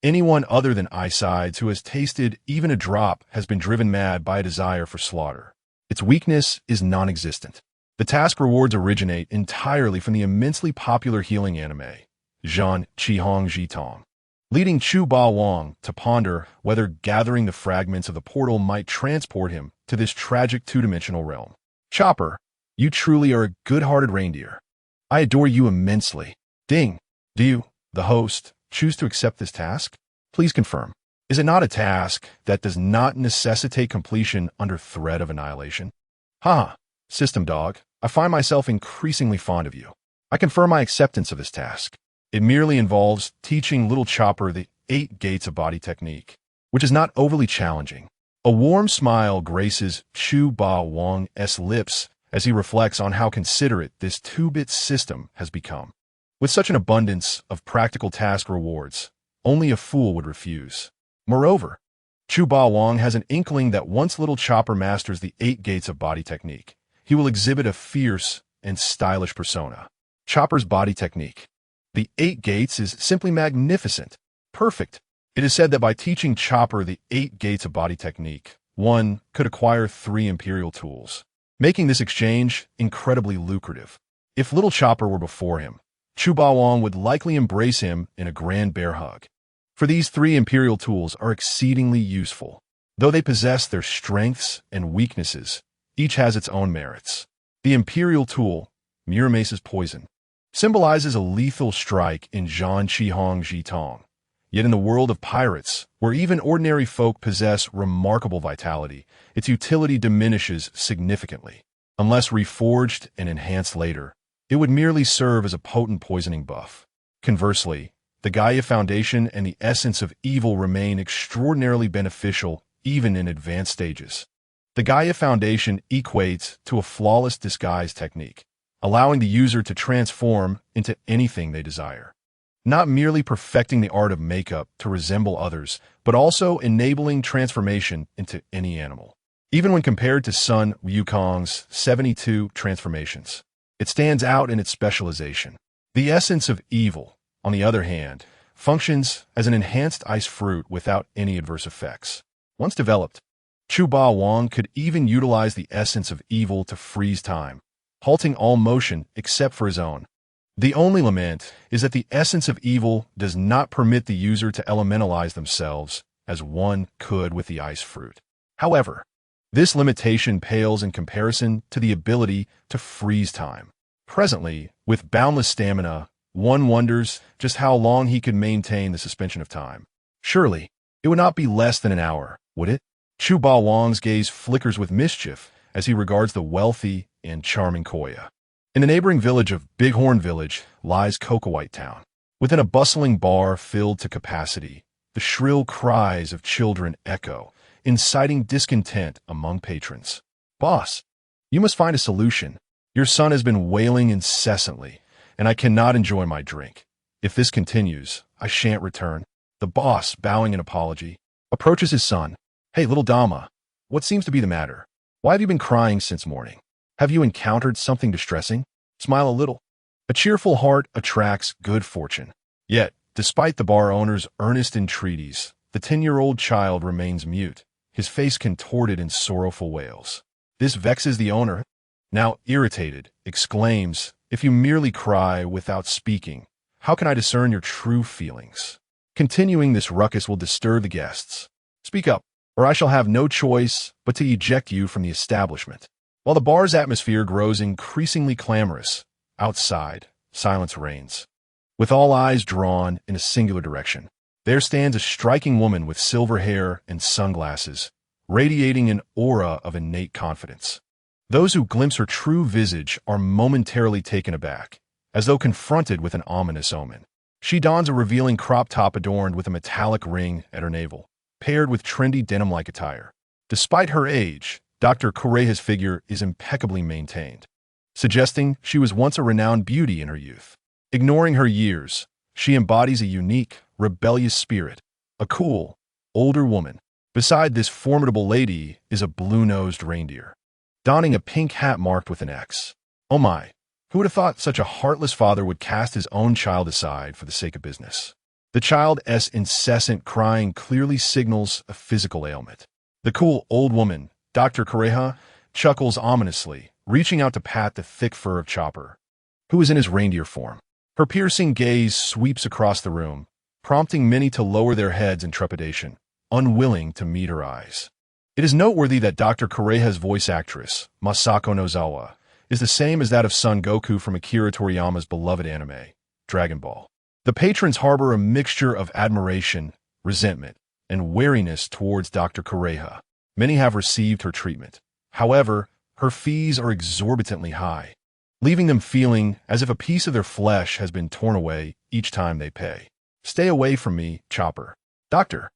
anyone other than Ice-Sides who has tasted even a drop has been driven mad by a desire for slaughter. Its weakness is non-existent. The task rewards originate entirely from the immensely popular healing anime, Zhan Qihong Jitong, leading Chu Ba Wang to ponder whether gathering the fragments of the portal might transport him to this tragic two-dimensional realm. Chopper, you truly are a good-hearted reindeer. I adore you immensely. Ding. Do you, the host, choose to accept this task? Please confirm. Is it not a task that does not necessitate completion under threat of annihilation? Haha, System Dog, I find myself increasingly fond of you. I confirm my acceptance of this task. It merely involves teaching little Chopper the 8 gates of body technique, which is not overly challenging. A warm smile graces Chu Ba Wang's lips as he reflects on how considerate this 2-bit system has become. With such an abundance of practical task rewards, only a fool would refuse. Moreover, Chu Ba Wang has an inkling that once little Chopper masters the 8 gates of body technique, he will exhibit a fierce and stylish persona. Chopper's body technique. The 8 gates is simply magnificent, perfect. It is said that by teaching Chopper the 8 gates of body technique, one could acquire 3 Imperial tools, making this exchange incredibly lucrative. If little Chopper were before him, Chu Ba Wang would likely embrace him in a grand bear hug. For these 3 Imperial tools are exceedingly useful. Though they possess their strengths and weaknesses, each has its own merits. The Imperial tool, Muramace's Poison, symbolizes a lethal strike in Zhan Qihong Jitong. Yet in the world of pirates, where even ordinary folk possess remarkable vitality, its utility diminishes significantly. Unless reforged and enhanced later, it would merely serve as a potent poisoning buff. Conversely, the Gaia Foundation and the Essence of Evil remain extraordinarily beneficial even in advanced stages. The Gaia Foundation equates to a flawless disguise technique, allowing the user to transform into anything they desire. Not merely perfecting the art of makeup to resemble others, but also enabling transformation into any animal. Even when compared to Sun Wukong's 72 transformations, it stands out in its specialization. The Essence of Evil, on the other hand, functions as an enhanced ice fruit without any adverse effects. Once developed, Chu Ba Wang could even utilize the Essence of Evil to freeze time, halting all motion except for his own. The only lament is that the Essence of Evil does not permit the user to elementalize themselves as one could with the ice fruit. However, this limitation pales in comparison to the ability to freeze time. Presently, with boundless stamina, one wonders just how long he could maintain the suspension of time. Surely, it would not be less than an hour, would it? Chu Ba Wang's gaze flickers with mischief as he regards the wealthy and charming Koya. In the neighboring village of Bighorn Village lies Cocoa Town. Within a bustling bar filled to capacity, the shrill cries of children echo, inciting discontent among patrons. Boss, you must find a solution. Your son has been wailing incessantly, and I cannot enjoy my drink. If this continues, I shan't return. The boss, bowing in apology, approaches his son. Hey, little Dama, what seems to be the matter? Why have you been crying since morning? Have you encountered something distressing? Smile a little. A cheerful heart attracts good fortune. Yet, despite the bar owner's earnest entreaties, the 10-year-old child remains mute, his face contorted in sorrowful wails. This vexes the owner. Now irritated, exclaims, "If you merely cry without speaking, how can I discern your true feelings? Continuing this ruckus will disturb the guests. Speak up, or I shall have no choice but to eject you from the establishment." While the bar's atmosphere grows increasingly clamorous, outside, silence reigns. With all eyes drawn in a singular direction, there stands a striking woman with silver hair and sunglasses, radiating an aura of innate confidence. Those who glimpse her true visage are momentarily taken aback, as though confronted with an ominous omen. She dons a revealing crop top adorned with a metallic ring at her navel, paired with trendy denim-like attire. Despite her age, Dr. Correa's figure is impeccably maintained, suggesting she was once a renowned beauty in her youth. Ignoring her years, she embodies a unique, rebellious spirit, a cool, older woman. Beside this formidable lady is a blue-nosed reindeer, donning a pink hat marked with an X. Oh my, who would have thought such a heartless father would cast his own child aside for the sake of business? The child's incessant crying clearly signals a physical ailment. The cool old woman, Dr. Correa, chuckles ominously, reaching out to pat the thick fur of Chopper, who is in his reindeer form. Her piercing gaze sweeps across the room, prompting many to lower their heads in trepidation, unwilling to meet her eyes. It is noteworthy that Dr. Correa's voice actress, Masako Nozawa, is the same as that of Son Goku from Akira Toriyama's beloved anime, Dragon Ball. The patrons harbor a mixture of admiration, resentment, and wariness towards Dr. Correa. Many have received her treatment. However, her fees are exorbitantly high, leaving them feeling as if a piece of their flesh has been torn away each time they pay. Stay away from me, Chopper. Dr.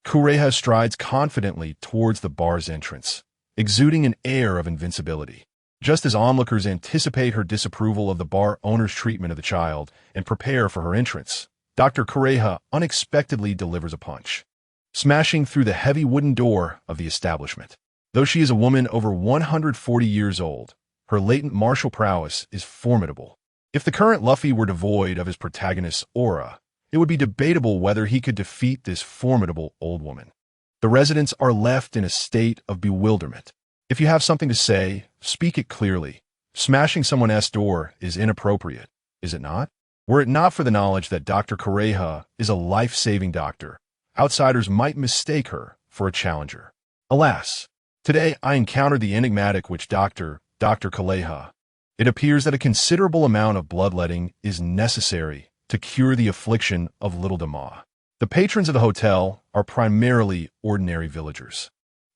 Correa strides confidently towards the bar's entrance, exuding an air of invincibility. Just as onlookers anticipate her disapproval of the bar owner's treatment of the child and prepare for her entrance, Dr. Correa unexpectedly delivers a punch, smashing through the heavy wooden door of the establishment. Though she is a woman over 140 years old, her latent martial prowess is formidable. If the current Luffy were devoid of his protagonist's aura, it would be debatable whether he could defeat this formidable old woman. The residents are left in a state of bewilderment. If you have something to say, speak it clearly. Smashing someone's door is inappropriate, is it not? Were it not for the knowledge that Dr. Correa is a life-saving doctor, outsiders might mistake her for a challenger. Alas, today I encountered the enigmatic Dr. Correa. It appears that a considerable amount of bloodletting is necessary to cure the affliction of Little Dama. The patrons of the hotel are primarily ordinary villagers,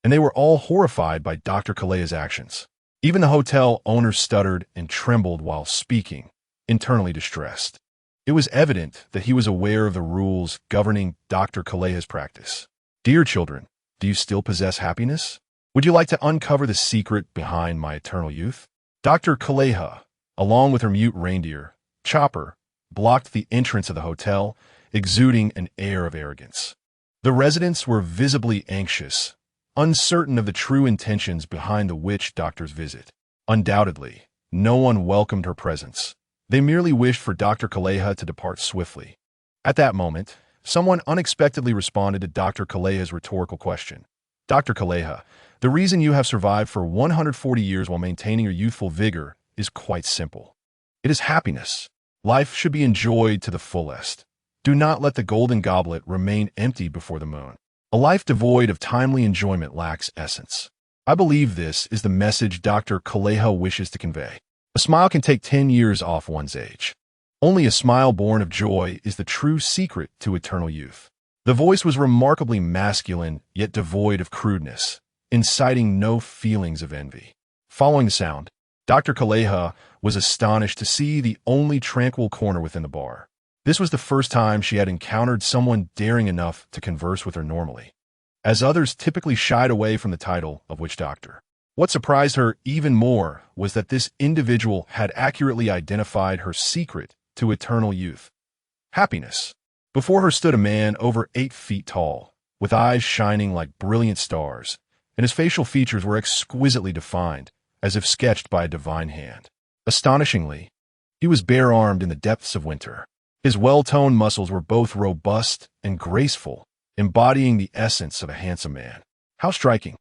and they were all horrified by Dr. Correa's actions. Even the hotel owner stuttered and trembled while speaking, internally distressed. It was evident that he was aware of the rules governing Dr. Correa's practice. Dear children, do you still possess happiness? Would you like to uncover the secret behind my eternal youth? Dr. Correa, along with her mute reindeer, Chopper, blocked the entrance of the hotel, exuding an air of arrogance. The residents were visibly anxious, uncertain of the true intentions behind the witch doctor's visit. Undoubtedly, no one welcomed her presence. They merely wished for Dr. Correa to depart swiftly. At that moment, someone unexpectedly responded to Dr. Correa's rhetorical question. Dr. Correa, the reason you have survived for 140 years while maintaining your youthful vigor is quite simple. It is happiness. Life should be enjoyed to the fullest. Do not let the golden goblet remain empty before the moon. A life devoid of timely enjoyment lacks essence. I believe this is the message Dr. Correa wishes to convey. A smile can take 10 years off one's age. Only a smile born of joy is the true secret to eternal youth. The voice was remarkably masculine, yet devoid of crudeness, inciting no feelings of envy. Following the sound, Dr. Correa was astonished to see the only tranquil corner within the bar. This was the first time she had encountered someone daring enough to converse with her normally, as others typically shied away from the title of witch doctor. What surprised her even more was that this individual had accurately identified her secret to eternal youth: happiness. Before her stood a man over 8 feet tall, with eyes shining like brilliant stars, and his facial features were exquisitely defined, as if sketched by a divine hand. Astonishingly, he was bare-armed in the depths of winter. His well-toned muscles were both robust and graceful, embodying the essence of a handsome man. How striking!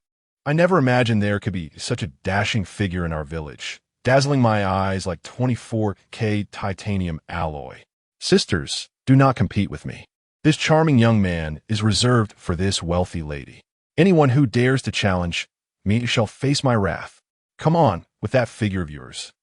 I never imagined there could be such a dashing figure in our village, dazzling my eyes like 24K titanium alloy. Sisters, do not compete with me. This charming young man is reserved for this wealthy lady. Anyone who dares to challenge me shall face my wrath. Come on, with that figure of yours.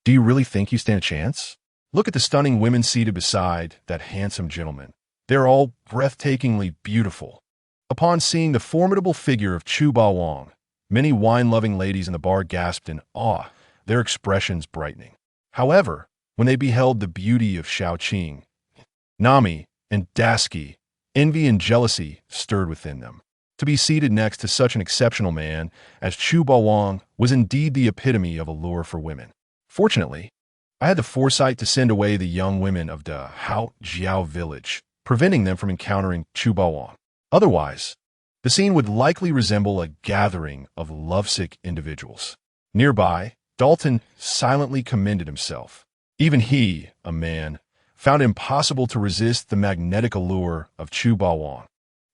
Do you really think you stand a chance? Look at the stunning women seated beside that handsome gentleman. They're all breathtakingly beautiful. Upon seeing the formidable figure of Chu Ba Wong, many wine-loving ladies in the bar gasped in awe, their expressions brightening. However, when they beheld the beauty of Xiao Qing, Nami and Dasky, envy and jealousy stirred within them. To be seated next to such an exceptional man as Chu Bawang was indeed the epitome of allure for women. Fortunately, I had the foresight to send away the young women of the Hao Jiao village, preventing them from encountering Chu Bawang. Otherwise, the scene would likely resemble a gathering of lovesick individuals. Nearby, Dalton silently commended himself. Even he, a man, found it impossible to resist the magnetic allure of Chu Bawang,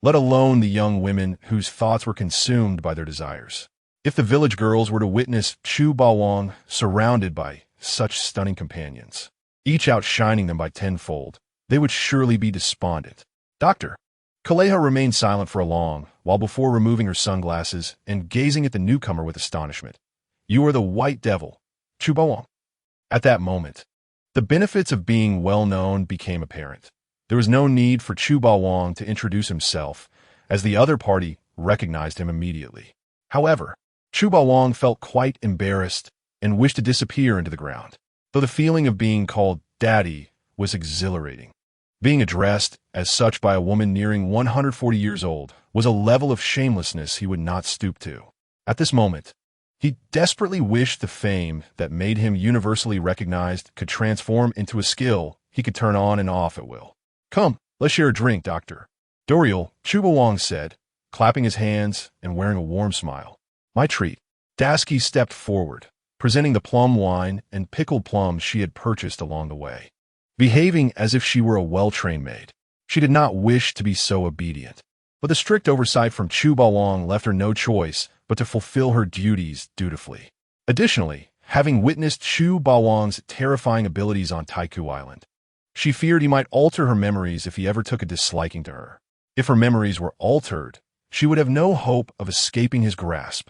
let alone the young women whose thoughts were consumed by their desires. If the village girls were to witness Chu Bawang surrounded by such stunning companions, each outshining them by tenfold, they would surely be despondent. Dr. Kaleha remained silent for a long while before removing her sunglasses and gazing at the newcomer with astonishment. "You are the white devil, Chu Bawang." At that moment, the benefits of being well-known became apparent. There was no need for Chu Bawang to introduce himself, as the other party recognized him immediately. However, Chu Bawang felt quite embarrassed and wished to disappear into the ground, though the feeling of being called daddy was exhilarating. Being addressed as such by a woman nearing 140 years old was a level of shamelessness he would not stoop to. At this moment, he desperately wished the fame that made him universally recognized could transform into a skill he could turn on and off at will. "Come, let's share a drink, Doctor Doriel," Chu Bawang said, clapping his hands and wearing a warm smile. "My treat." Dasky stepped forward, presenting the plum wine and pickled plums she had purchased along the way. Behaving as if she were a well-trained maid, she did not wish to be so obedient, but the strict oversight from Chu Bawang left her no choice but to fulfill her duties dutifully. Additionally, having witnessed Chu Bawang's terrifying abilities on Taiku Island, she feared he might alter her memories if he ever took a disliking to her. If her memories were altered, she would have no hope of escaping his grasp.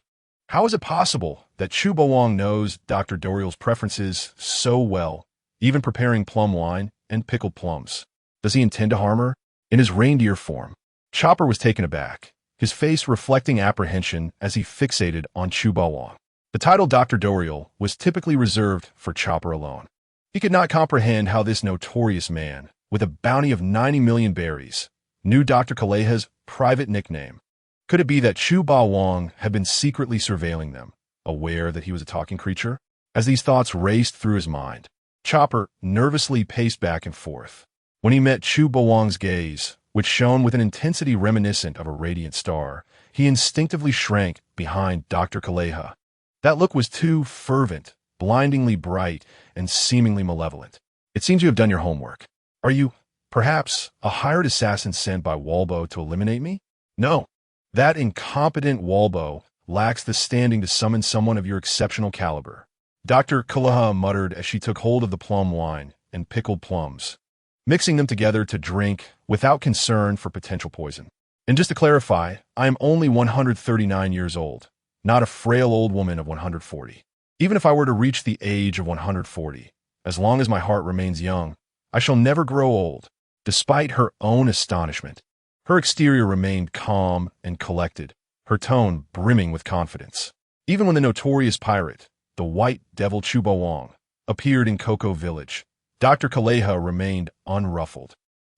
How is it possible that Chu Bawang knows Dr. Doriel's preferences so well, even preparing plum wine and pickled plums? Does he intend to harm her? In his reindeer form, Chopper was taken aback, his face reflecting apprehension as he fixated on Chu Bawang. The title Dr. Doriel was typically reserved for Chopper alone. He could not comprehend how this notorious man, with a bounty of 90 million berries, knew Dr. Kaleha's private nickname. Could it be that Chu Bawang had been secretly surveilling them, aware that he was a talking creature? As these thoughts raced through his mind, Chopper nervously paced back and forth. When he met Chu Bawang's gaze, which shone with an intensity reminiscent of a radiant star, he instinctively shrank behind Dr. Kaleha. That look was too fervent, blindingly bright, and seemingly malevolent. "It seems you have done your homework. Are you, perhaps, a hired assassin sent by Walbo to eliminate me?" "No. That incompetent Walbo lacks the standing to summon someone of your exceptional caliber," Dr. Kaleha muttered as she took hold of the plum wine and pickled plums, mixing them together to drink without concern for potential poison. "And just to clarify, I am only 139 years old, not a frail old woman of 140. Even if I were to reach the age of 140, as long as my heart remains young, I shall never grow old." Despite her own astonishment, her exterior remained calm and collected, her tone brimming with confidence. Even when the notorious pirate, the White Devil Chu Bawang, appeared in Cocoa Village, Dr. Kaleha remained unruffled.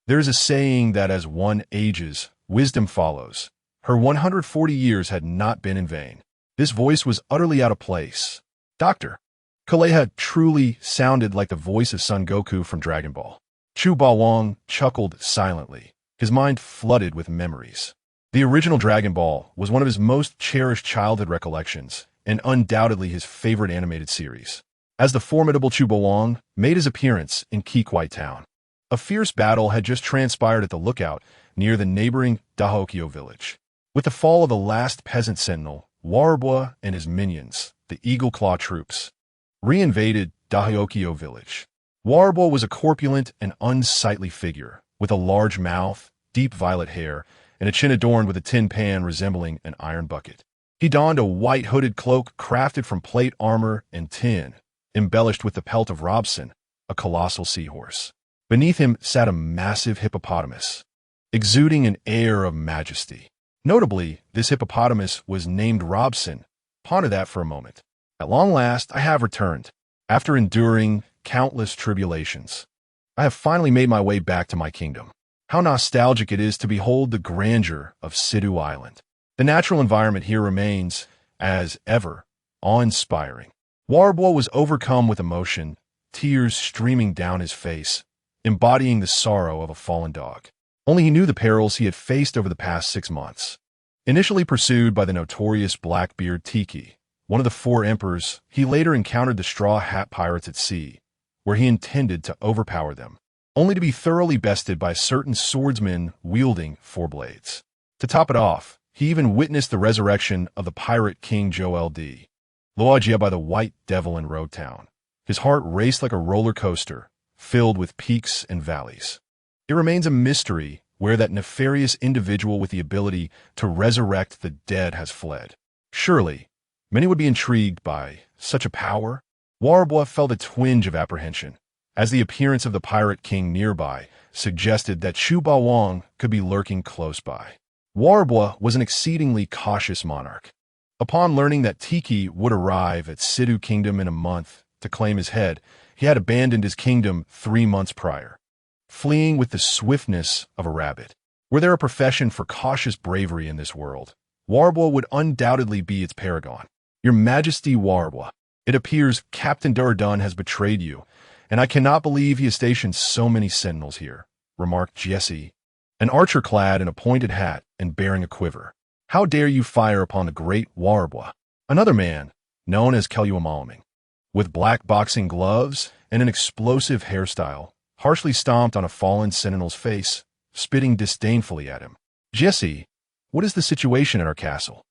There is a saying that as one ages, wisdom follows. Her 140 years had not been in vain. This voice was utterly out of place. Dr. Kaleha truly sounded like the voice of Son Goku from Dragon Ball. Chu Bawang chuckled silently, his mind flooded with memories. The original Dragon Ball was one of his most cherished childhood recollections, and undoubtedly his favorite animated series. As the formidable Chu Bawang made his appearance in Kikwai Town, a fierce battle had just transpired at the lookout near the neighboring Dahokyo village. With the fall of the last peasant sentinel, Warubwa and his minions, the Eagle Claw troops, reinvaded Dahokyo village. Warubwa was a corpulent and unsightly figure, with a large mouth, deep violet hair, and a chin adorned with a tin pan resembling an iron bucket. He donned a white hooded cloak crafted from plate armor and tin, embellished with the pelt of Robson, a colossal seahorse. Beneath him sat a massive hippopotamus, exuding an air of majesty. Notably, this hippopotamus was named Robson. Ponder that for a moment. At long last, I have returned, after enduring countless tribulations. I have finally made my way back to my kingdom. How nostalgic it is to behold the grandeur of Sidu Island. The natural environment here remains, as ever, awe-inspiring. Warboy was overcome with emotion, tears streaming down his face, embodying the sorrow of a fallen dog. Only he knew the perils he had faced over the past 6 months. Initially pursued by the notorious Blackbeard Tiki, one of the 4 emperors, he later encountered the Straw Hat Pirates at sea, where he intended to overpower them, only to be thoroughly bested by a certain swordsman wielding 4 blades. To top it off, he even witnessed the resurrection of the pirate king Joel D. Loagia by the White Devil in Road Town. His heart raced like a roller coaster, filled with peaks and valleys. It remains a mystery where that nefarious individual with the ability to resurrect the dead has fled. Surely, many would be intrigued by such a power. Warboy felt a twinge of apprehension, as the appearance of the pirate king nearby suggested that Chu Bawang could be lurking close by. Warboy was an exceedingly cautious monarch. Upon learning that Tiki would arrive at Sidu Kingdom in a month to claim his head, he had abandoned his kingdom 3 months prior, fleeing with the swiftness of a rabbit. Were there a profession for cautious bravery in this world, Warboy would undoubtedly be its paragon. Your Majesty Warboy, it appears Captain Durdan has betrayed you, and I cannot believe he has stationed so many sentinels here, remarked Jesse, an archer clad in a pointed hat and bearing a quiver. How dare you fire upon the great Warboy? Another man, known as Keluamalming, with black boxing gloves and an explosive hairstyle, harshly stomped on a fallen sentinel's face, spitting disdainfully at him. Jesse, what is the situation at our castle?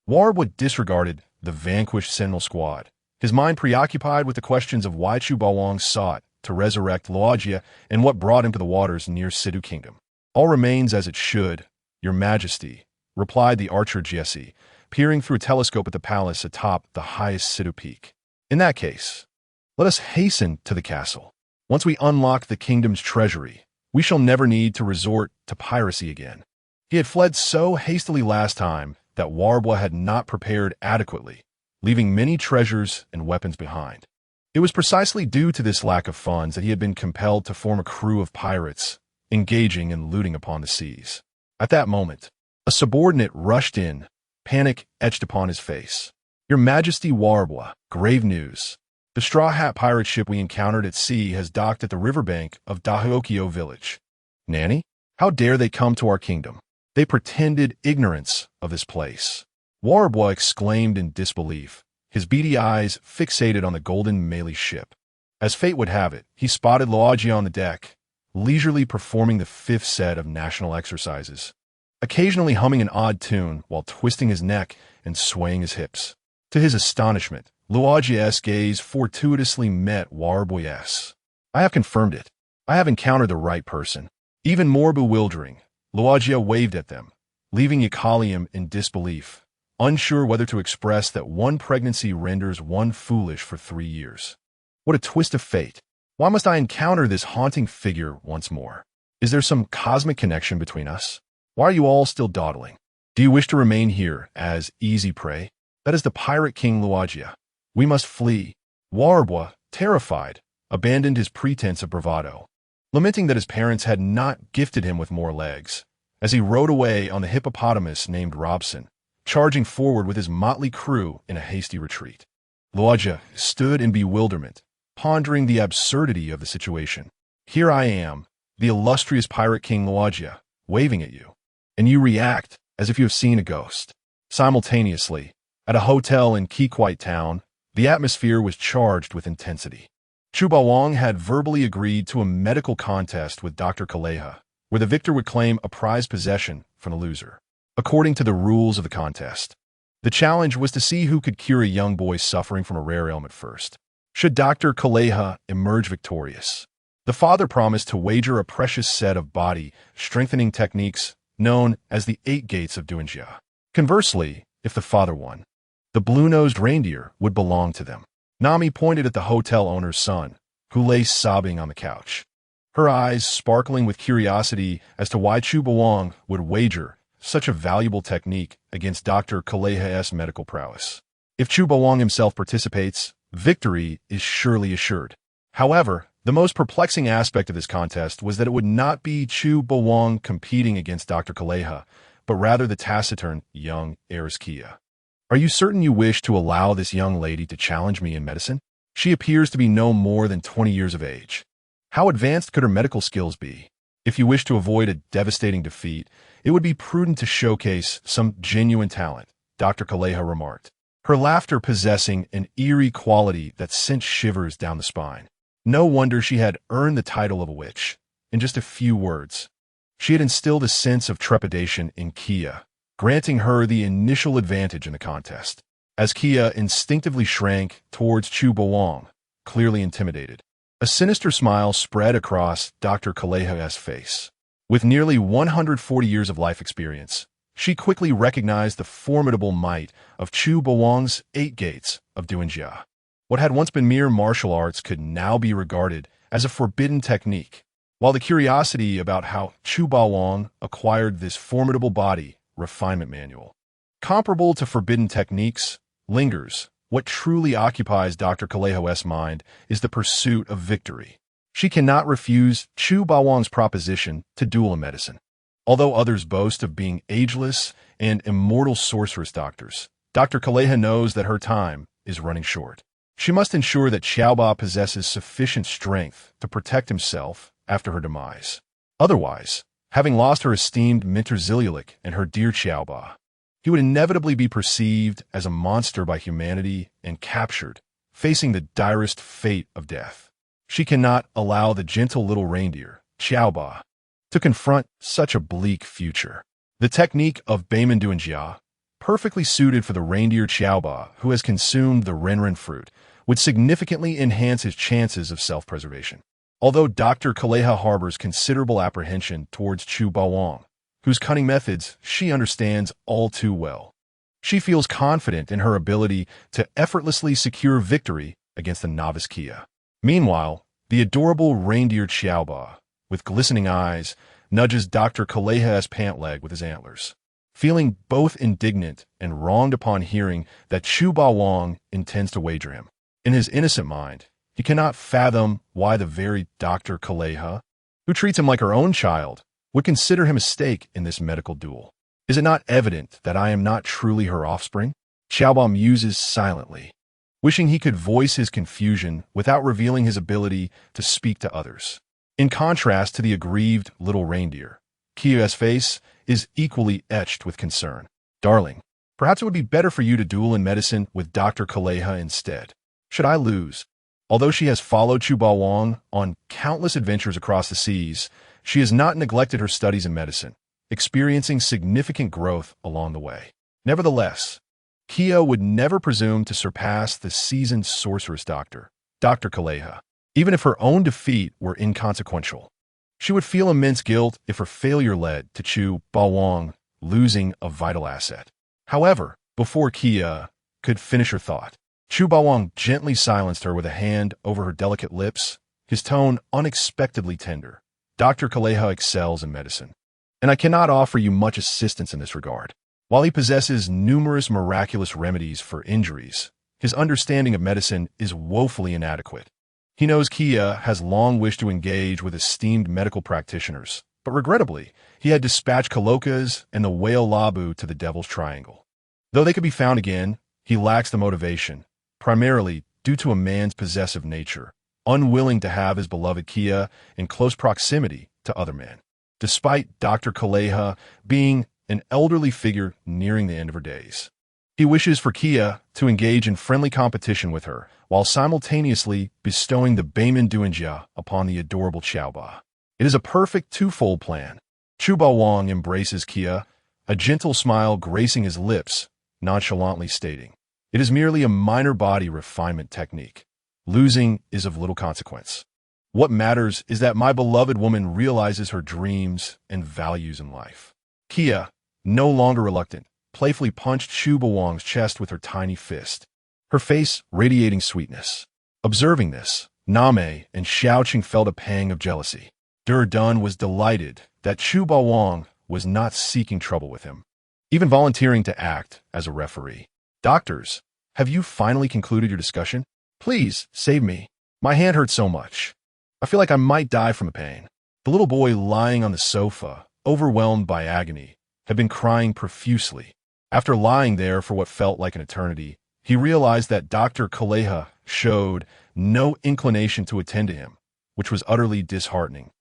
Warboy disregarded the vanquished sentinel squad, his mind preoccupied with the questions of why Chu Bawang sought to resurrect Loagia and what brought him to the waters near Sidu Kingdom. All remains as it should, Your Majesty, replied the archer Jesse, peering through a telescope at the palace atop the highest Sidu peak. In that case, let us hasten to the castle. Once we unlock the kingdom's treasury, we shall never need to resort to piracy again. He had fled so hastily last time that Warboy had not prepared adequately, leaving many treasures and weapons behind. It was precisely due to this lack of funds that he had been compelled to form a crew of pirates, engaging in looting upon the seas. At that moment, a subordinate rushed in, panic etched upon his face. Your Majesty Warboy, grave news. The Straw Hat pirate ship we encountered at sea has docked at the riverbank of Dahyokyo village. Nanny, how dare they come to our kingdom? They pretended ignorance of this place. Warboy exclaimed in disbelief, his beady eyes fixated on the golden Melee ship. As fate would have it, he spotted Loagia on the deck, leisurely performing the 5th set of national exercises, occasionally humming an odd tune while twisting his neck and swaying his hips. To his astonishment, Loagia's gaze fortuitously met Warboy's. I have confirmed it. I have encountered the right person. Even more bewildering, Loagia waved at them, leaving Ykalium in disbelief, unsure whether to express that one pregnancy renders one foolish for 3 years. What a twist of fate. Why must I encounter this haunting figure once more? Is there some cosmic connection between us? Why are you all still dawdling? Do you wish to remain here as easy prey? That is the pirate king Loagia. We must flee. Warboy, terrified, abandoned his pretense of bravado, lamenting that his parents had not gifted him with more legs, as he rode away on the hippopotamus named Robson, charging forward with his motley crew in a hasty retreat. Loagia stood in bewilderment, pondering the absurdity of the situation. Here I am, the illustrious pirate king Loagia, waving at you, and you react as if you have seen a ghost. Simultaneously, at a hotel in Kikwite town, the atmosphere was charged with intensity. Chu Bawang had verbally agreed to a medical contest with Dr. Kaleha, where the victor would claim a prize possession from the loser. According to the rules of the contest, the challenge was to see who could cure a young boy suffering from a rare ailment first. Should Dr. Kaleha emerge victorious, the father promised to wager a precious set of body-strengthening techniques known as the 8 Gates of Duanjia. Conversely, if the father won, the blue-nosed reindeer would belong to them. Nami pointed at the hotel owner's son, who lay sobbing on the couch, her eyes sparkling with curiosity as to why Chu Bawang would wager such a valuable technique against Dr. Kaleha's medical prowess. If Chu Bawang himself participates, victory is surely assured. However, The most perplexing aspect of this contest was that it would not be Chu Bawang competing against Dr. Kaleha, but rather the taciturn young heiress Kia. Are you certain you wish to allow this young lady to challenge me in medicine? She appears to be no more than 20 years of age. How advanced could her medical skills be? If you wish to avoid a devastating defeat, it would be prudent to showcase some genuine talent, Dr. Kaleha remarked, her laughter possessing an eerie quality that sent shivers down the spine. No wonder she had earned the title of a witch. In just a few words, she had instilled a sense of trepidation in Kia, granting her the initial advantage in the contest. As Kia instinctively shrank towards Chu Bawang, clearly intimidated, a sinister smile spread across Dr. Kaleha's face. With nearly 140 years of life experience, she quickly recognized the formidable might of Chu Bawang's 8 gates of Duanjia. What had once been mere martial arts could now be regarded as a forbidden technique. While the curiosity about how Chu Bawang acquired this formidable body refinement manual, comparable to forbidden techniques, lingers, what truly occupies Dr. Kaleha's mind is the pursuit of victory. She cannot refuse Chu Bawang's proposition to duel in medicine. Although others boast of being ageless and immortal sorceress doctors, Dr. Kaleha knows that her time is running short. She must ensure that Xiaoba possesses sufficient strength to protect himself after her demise. Otherwise, having lost her esteemed mentor Ziliulik and her dear Xiaoba, he would inevitably be perceived as a monster by humanity and captured, facing the direst fate of death. She cannot allow the gentle little reindeer, Xiaoba, to confront such a bleak future. The technique of Beiman Duanjia, perfectly suited for the reindeer Xiaoba who has consumed the Renren fruit, would significantly enhance his chances of self-preservation. Although Dr. Kaleha harbors considerable apprehension towards Chu Bawang, whose cunning methods she understands all too well, she feels confident in her ability to effortlessly secure victory against the novice Kia. Meanwhile, the adorable reindeer Xiaoba, with glistening eyes, nudges Dr. Kaleha's pant leg with his antlers. Feeling both indignant and wronged upon hearing that Chu Bawang intends to wager him, in his innocent mind, he cannot fathom why the very Dr. Kaleha, who treats him like her own child, would consider him a stake in this medical duel. Is it not evident that I am not truly her offspring? Xiaoba muses silently, wishing he could voice his confusion without revealing his ability to speak to others. In contrast to the aggrieved little reindeer, Kia's face is equally etched with concern. Darling, perhaps it would be better for you to duel in medicine with Dr. Kaleha instead. Should I lose? Although she has followed Chu Bawang on countless adventures across the seas, she has not neglected her studies in medicine, experiencing significant growth along the way. Nevertheless, Kia would never presume to surpass the seasoned sorceress doctor, Dr. Kaleha, even if her own defeat were inconsequential. She would feel immense guilt if her failure led to Chu Bawang losing a vital asset. However, before Kia could finish her thought, Chu Bawang gently silenced her with a hand over her delicate lips, his tone unexpectedly tender. Dr. Kaleha excels in medicine, and I cannot offer you much assistance in this regard. While he possesses numerous miraculous remedies for injuries, his understanding of medicine is woefully inadequate. He knows Kia has long wished to engage with esteemed medical practitioners, but regrettably, he had dispatched Kalokas and the whale Labu to the Devil's Triangle. Though they could be found again, he lacks the motivation, primarily due to a man's possessive nature, unwilling to have his beloved Kia in close proximity to other men. Despite Dr. Kaleha being an elderly figure nearing the end of her days, he wishes for Kia to engage in friendly competition with her, while simultaneously bestowing the Beiman Duanjia upon the adorable Xiaoba. It is a perfect twofold plan. Chu Bawang embraces Kia, a gentle smile gracing his lips, nonchalantly stating, "It is merely a minor body refinement technique. Losing is of little consequence. What matters is that my beloved woman realizes her dreams and values in life." Kia, no longer reluctant, playfully punched Chu Bawang's chest with her tiny fist, her face radiating sweetness. Observing this, Name and Xiaoqing felt a pang of jealousy. Dun was delighted that Chu Bawang was not seeking trouble with him, even volunteering to act as a referee. "Doctors, have you finally concluded your discussion? Please, save me. My hand hurts so much." I feel like I might die from the pain. The little boy lying on the sofa, overwhelmed by agony, had been crying profusely. After lying there for what felt like an eternity, he realized that Dr. Kaleha showed no inclination to attend to him, which was utterly disheartening,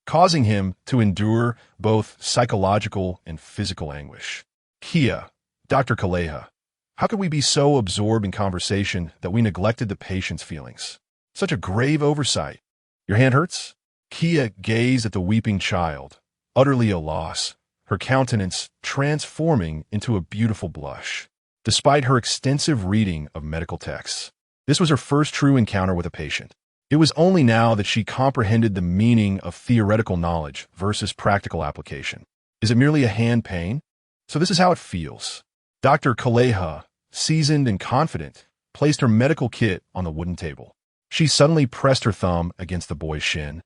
causing him to endure both psychological and physical anguish. Kia, Dr. Kaleha, how could we be so absorbed in conversation that we neglected the patient's feelings? Such a grave oversight. Your hand hurts? Kia gazed at the weeping child, utterly a loss, her countenance transforming into a beautiful blush. Despite her extensive reading of medical texts, this was her first true encounter with a patient. It was only now that she comprehended the meaning of theoretical knowledge versus practical application. Is it merely a hand pain? So this is how it feels. Dr. Kaleha, seasoned and confident, placed her medical kit on the wooden table. She suddenly pressed her thumb against the boy's shin,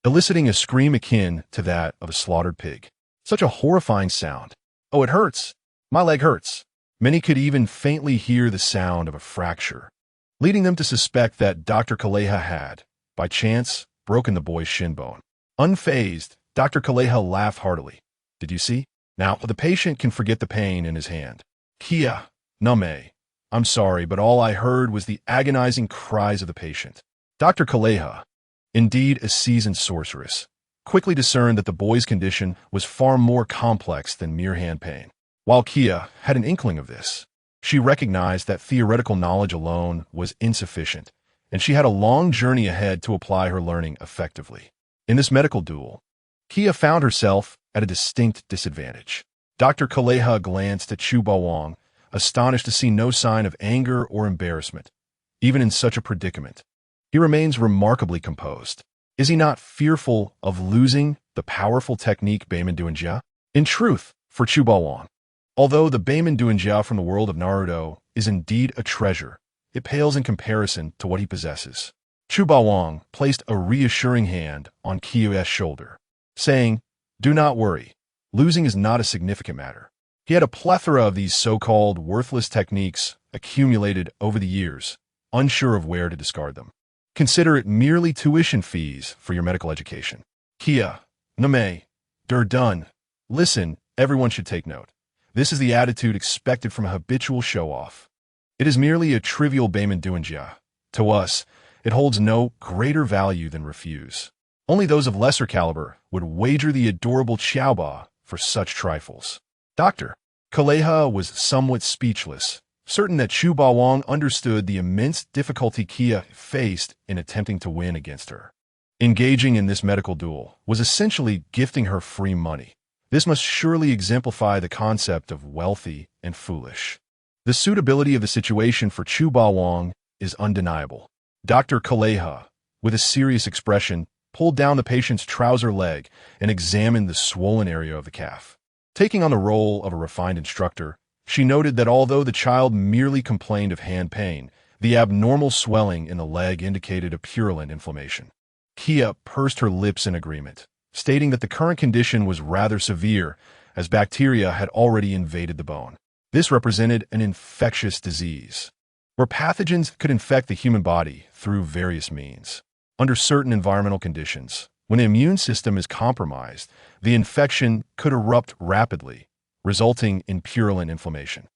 eliciting a scream akin to that of a slaughtered pig. Such a horrifying sound. Oh, it hurts. My leg hurts. Many could even faintly hear the sound of a fracture, leading them to suspect that Dr. Kaleha had, by chance, broken the boy's shin bone. Unfazed, Dr. Kaleha laughed heartily. Did you see? Now, the patient can forget the pain in his hand. Kia, Name, I'm sorry, but all I heard was the agonizing cries of the patient. Dr. Kaleha, indeed a seasoned sorceress, quickly discerned that the boy's condition was far more complex than mere hand pain. While Kia had an inkling of this, she recognized that theoretical knowledge alone was insufficient, and she had a long journey ahead to apply her learning effectively. In this medical duel, Kia found herself at a distinct disadvantage. Dr. Kaleha glanced at Chu Bawang, astonished to see no sign of anger or embarrassment, even in such a predicament. He remains remarkably composed. Is he not fearful of losing the powerful technique Beiman Duanjia? In truth, for Chu Bawang, although the Beiman Duanjia from the world of Naruto is indeed a treasure, it pales in comparison to what he possesses. Chu Bawang placed a reassuring hand on Kia's shoulder, saying, "Do not worry. Losing is not a significant matter." He had a plethora of these so-called worthless techniques accumulated over the years, unsure of where to discard them. Consider it merely tuition fees for your medical education. Kia, Name, done. Listen, everyone should take note. This is the attitude expected from a habitual show-off. It is merely a trivial Beiman Duanjia. To us, it holds no greater value than refuse. Only those of lesser caliber would wager the adorable Xiaoba for such trifles. Dr. Kaleha was somewhat speechless, certain that Chu Bawang understood the immense difficulty Kia faced in attempting to win against her. Engaging in this medical duel was essentially gifting her free money. This must surely exemplify the concept of wealthy and foolish. The suitability of the situation for Chu Bawang is undeniable. Dr. Kaleha, with a serious expression, pulled down the patient's trouser leg and examined the swollen area of the calf. Taking on the role of a refined instructor, she noted that although the child merely complained of hand pain, the abnormal swelling in the leg indicated a purulent inflammation. Kia pursed her lips in agreement, stating that the current condition was rather severe, as bacteria had already invaded the bone. This represented an infectious disease, where pathogens could infect the human body through various means. Under certain environmental conditions, when the immune system is compromised, the infection could erupt rapidly, resulting in purulent inflammation.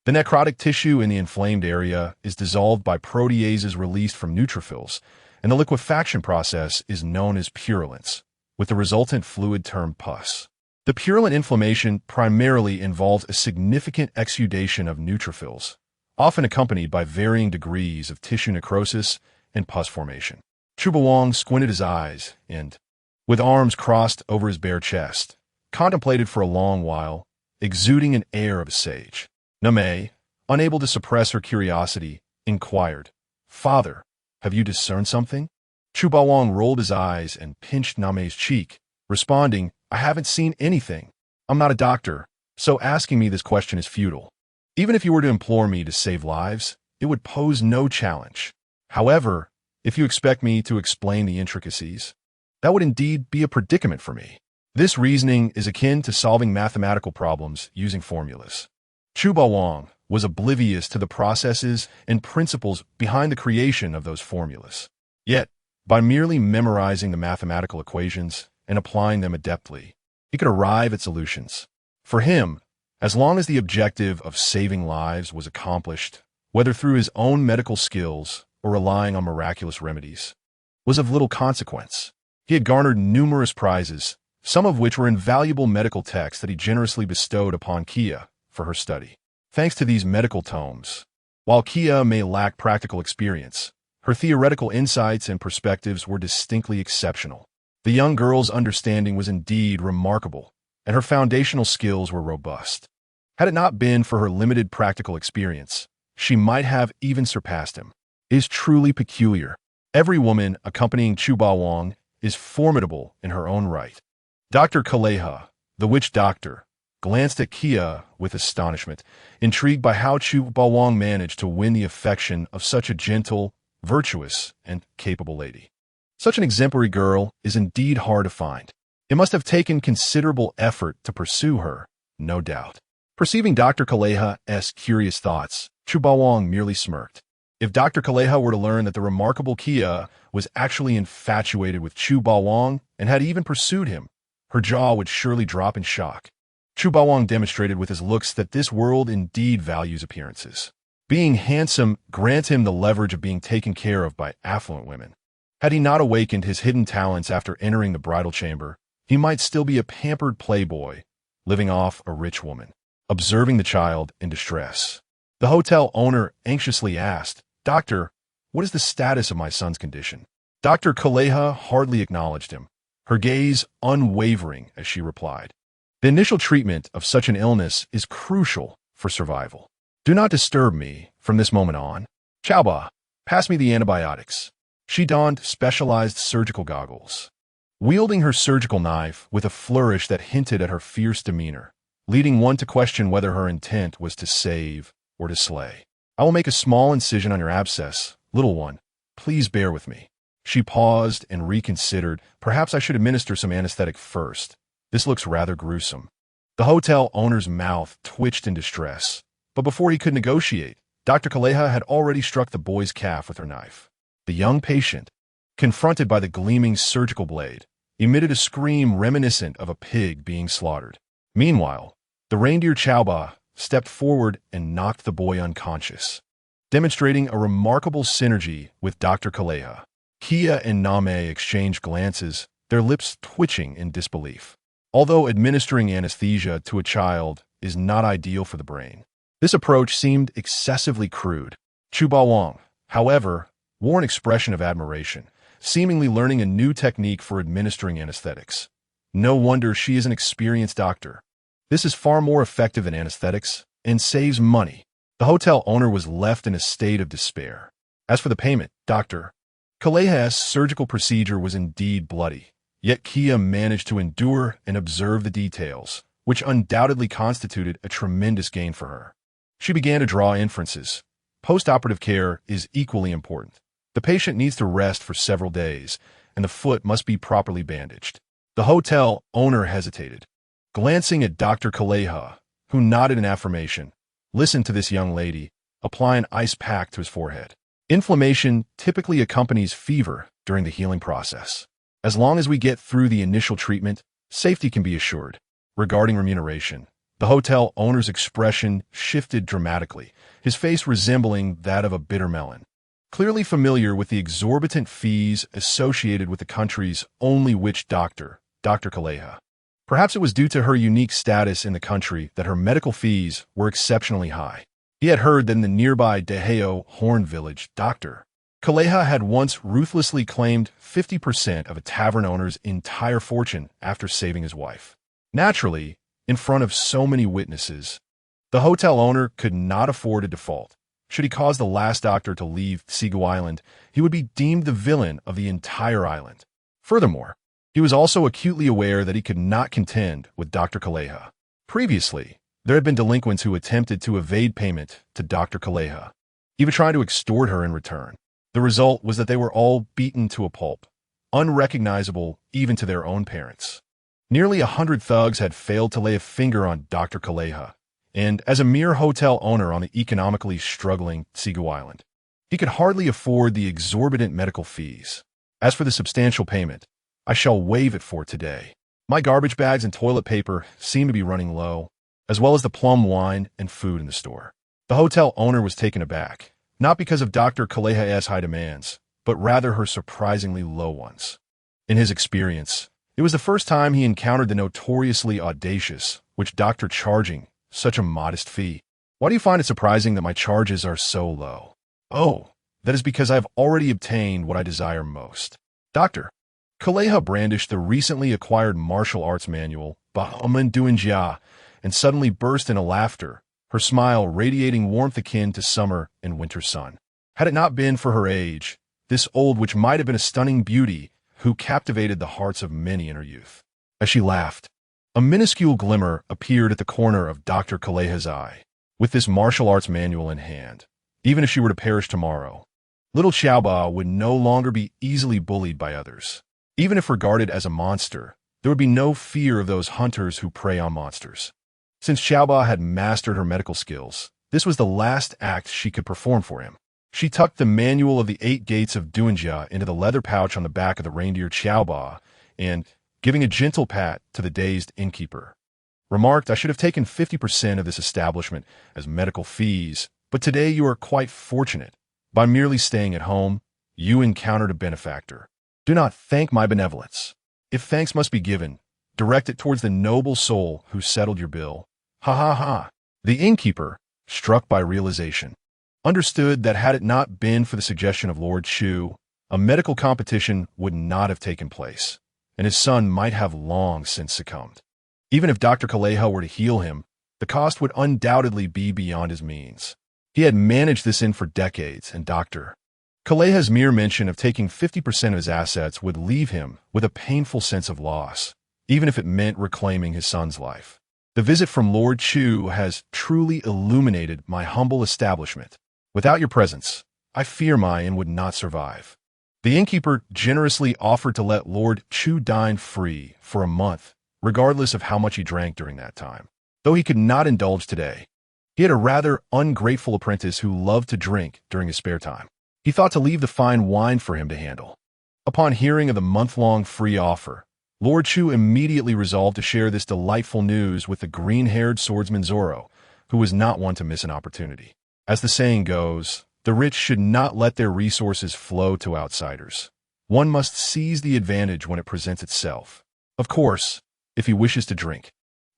The necrotic tissue in the inflamed area is dissolved by proteases released from neutrophils, and the liquefaction process is known as purulence, with the resultant fluid termed pus. The purulent inflammation primarily involves a significant exudation of neutrophils, often accompanied by varying degrees of tissue necrosis and pus formation. Chu Bawang squinted his eyes and, with arms crossed over his bare chest, contemplated for a long while, exuding an air of a sage. Name, unable to suppress her curiosity, inquired, "Father, have you discerned something?" Chu Bawang rolled his eyes and pinched Name's cheek, responding, "I haven't seen anything. I'm not a doctor, so asking me this question is futile. Even if you were to implore me to save lives, it would pose no challenge. However, if you expect me to explain the intricacies, that would indeed be a predicament for me. This reasoning is akin to solving mathematical problems using formulas." Chu Bawang was oblivious to the processes and principles behind the creation of those formulas. Yet, By merely memorizing the mathematical equations and applying them adeptly, he could arrive at solutions. For him, as long as the objective of saving lives was accomplished, whether through his own medical skills or relying on miraculous remedies, was of little consequence. He had garnered numerous prizes, some of which were invaluable medical texts that he generously bestowed upon Kia for her study. Thanks to these medical tomes, while Kia may lack practical experience, her theoretical insights and perspectives were distinctly exceptional. The young girl's understanding was indeed remarkable, and her foundational skills were robust. Had it not been for her limited practical experience, she might have even surpassed him. It is truly peculiar. Every woman accompanying Chu Bawang is formidable in her own right. Dr. Kaleha, the witch doctor, glanced at Kia with astonishment, intrigued by how Chu Bawang managed to win the affection of such a gentle, virtuous, and capable lady. Such an exemplary girl is indeed hard to find. It must have taken considerable effort to pursue her, no doubt. Perceiving Dr. Kaleha's curious thoughts, Chu Bawang merely smirked. If Dr. Kaleha were to learn that the remarkable Kia was actually infatuated with Chu Bawang and had even pursued him, her jaw would surely drop in shock. Chu Bawang demonstrated with his looks that this world indeed values appearances. Being handsome grants him the leverage of being taken care of by affluent women. Had he not awakened his hidden talents after entering the bridal chamber, he might still be a pampered playboy, living off a rich woman. Observing the child in distress, the hotel owner anxiously asked, "Doctor, what is the status of my son's condition?" Dr. Kaleha hardly acknowledged him, her gaze unwavering as she replied, "The initial treatment of such an illness is crucial for survival. Do not disturb me from this moment on. Chaoba, pass me the antibiotics." She donned specialized surgical goggles, wielding her surgical knife with a flourish that hinted at her fierce demeanor, leading one to question whether her intent was to save or to slay. "I will make a small incision on your abscess, little one. Please bear with me." She paused and reconsidered. "Perhaps I should administer some anesthetic first. This looks rather gruesome." The hotel owner's mouth twitched in distress, but before he could negotiate, Dr. Kaleha had already struck the boy's calf with her knife. The young patient, confronted by the gleaming surgical blade, emitted a scream reminiscent of a pig being slaughtered. Meanwhile, the reindeer Chaoba stepped forward and knocked the boy unconscious, demonstrating a remarkable synergy with Dr. Kaleha. Kia and Name exchanged glances, their lips twitching in disbelief. Although administering anesthesia to a child is not ideal for the brain, this approach seemed excessively crude. Chu Bawang, however, wore an expression of admiration, seemingly learning a new technique for administering anesthetics. No wonder she is an experienced doctor. This is far more effective than anesthetics and saves money. The hotel owner was left in a state of despair. As for the payment, Dr. Kaleha's surgical procedure was indeed bloody, yet Kia managed to endure and observe the details, which undoubtedly constituted a tremendous gain for her. She began to draw inferences. Post-operative care is equally important. The patient needs to rest for several days, and the foot must be properly bandaged. The hotel owner hesitated, glancing at Dr. Kaleha, who nodded in affirmation. "Listen to this young lady," apply an ice pack to his forehead. Inflammation typically accompanies fever during the healing process. As long as we get through the initial treatment, safety can be assured. Regarding remuneration, the hotel owner's expression shifted dramatically, his face resembling that of a bitter melon. Clearly familiar with the exorbitant fees associated with the country's only witch doctor, Dr. Kaleha. Perhaps it was due to her unique status in the country that her medical fees were exceptionally high. He had heard that in the nearby Deheo Horn village, Dr. Kaleha had once ruthlessly claimed 50% of a tavern owner's entire fortune after saving his wife. Naturally, in front of so many witnesses, the hotel owner could not afford a default. Should he cause the last doctor to leave Sigu Island, he would be deemed the villain of the entire island. Furthermore, he was also acutely aware that he could not contend with Dr. Kaleha. Previously, there had been delinquents who attempted to evade payment to Dr. Kaleha, even trying to extort her in return. The result was that they were all beaten to a pulp, unrecognizable even to their own parents. Nearly 100 thugs had failed to lay a finger on Dr. Kaleha, and as a mere hotel owner on the economically struggling Sigu Island, he could hardly afford the exorbitant medical fees. As for the substantial payment, I shall waive it for today. My garbage bags and toilet paper seem to be running low, as well as the plum wine and food in the store. The hotel owner was taken aback, not because of Dr. Kaleha's high demands, but rather her surprisingly low ones. In his experience, it was the first time he encountered the notoriously audacious, which doctor charging such a modest fee. Why do you find it surprising that my charges are so low? Oh, that is because I have already obtained what I desire most. Dr. Kaleha brandished the recently acquired martial arts manual, Bahaman Duinjia, and suddenly burst into laughter, her smile radiating warmth akin to summer and winter sun. Had it not been for her age, this old witch might have been a stunning beauty who captivated the hearts of many in her youth. As she laughed, a minuscule glimmer appeared at the corner of Dr. Kaleha's eye. With this martial arts manual in hand, even if she were to perish tomorrow, little Xiaoba would no longer be easily bullied by others. Even if regarded as a monster, there would be no fear of those hunters who prey on monsters. Since Xiaoba had mastered her medical skills, this was the last act she could perform for him. She tucked the manual of the 8 gates of Duinjia into the leather pouch on the back of the reindeer Xiaoba and, giving a gentle pat to the dazed innkeeper, remarked, "I should have taken 50% of this establishment as medical fees, but today you are quite fortunate. By merely staying at home, you encountered a benefactor. Do not thank my benevolence. If thanks must be given, direct it towards the noble soul who settled your bill." Ha ha ha. The innkeeper, struck by realization, understood that had it not been for the suggestion of Lord Chu, a medical competition would not have taken place, and his son might have long since succumbed. Even if Dr. Kaleha were to heal him, the cost would undoubtedly be beyond his means. He had managed this in for decades, and Dr. Kaleha's mere mention of taking 50% of his assets would leave him with a painful sense of loss, even if it meant reclaiming his son's life. The visit from Lord Chu has truly illuminated my humble establishment. Without your presence, I fear my inn would not survive. The innkeeper generously offered to let Lord Chu dine free for a month, regardless of how much he drank during that time. Though he could not indulge today, he had a rather ungrateful apprentice who loved to drink during his spare time. He thought to leave the fine wine for him to handle. Upon hearing of the month-long free offer, Lord Chu immediately resolved to share this delightful news with the green-haired swordsman Zoro, who was not one to miss an opportunity. As the saying goes, the rich should not let their resources flow to outsiders. One must seize the advantage when it presents itself. Of course, if he wishes to drink,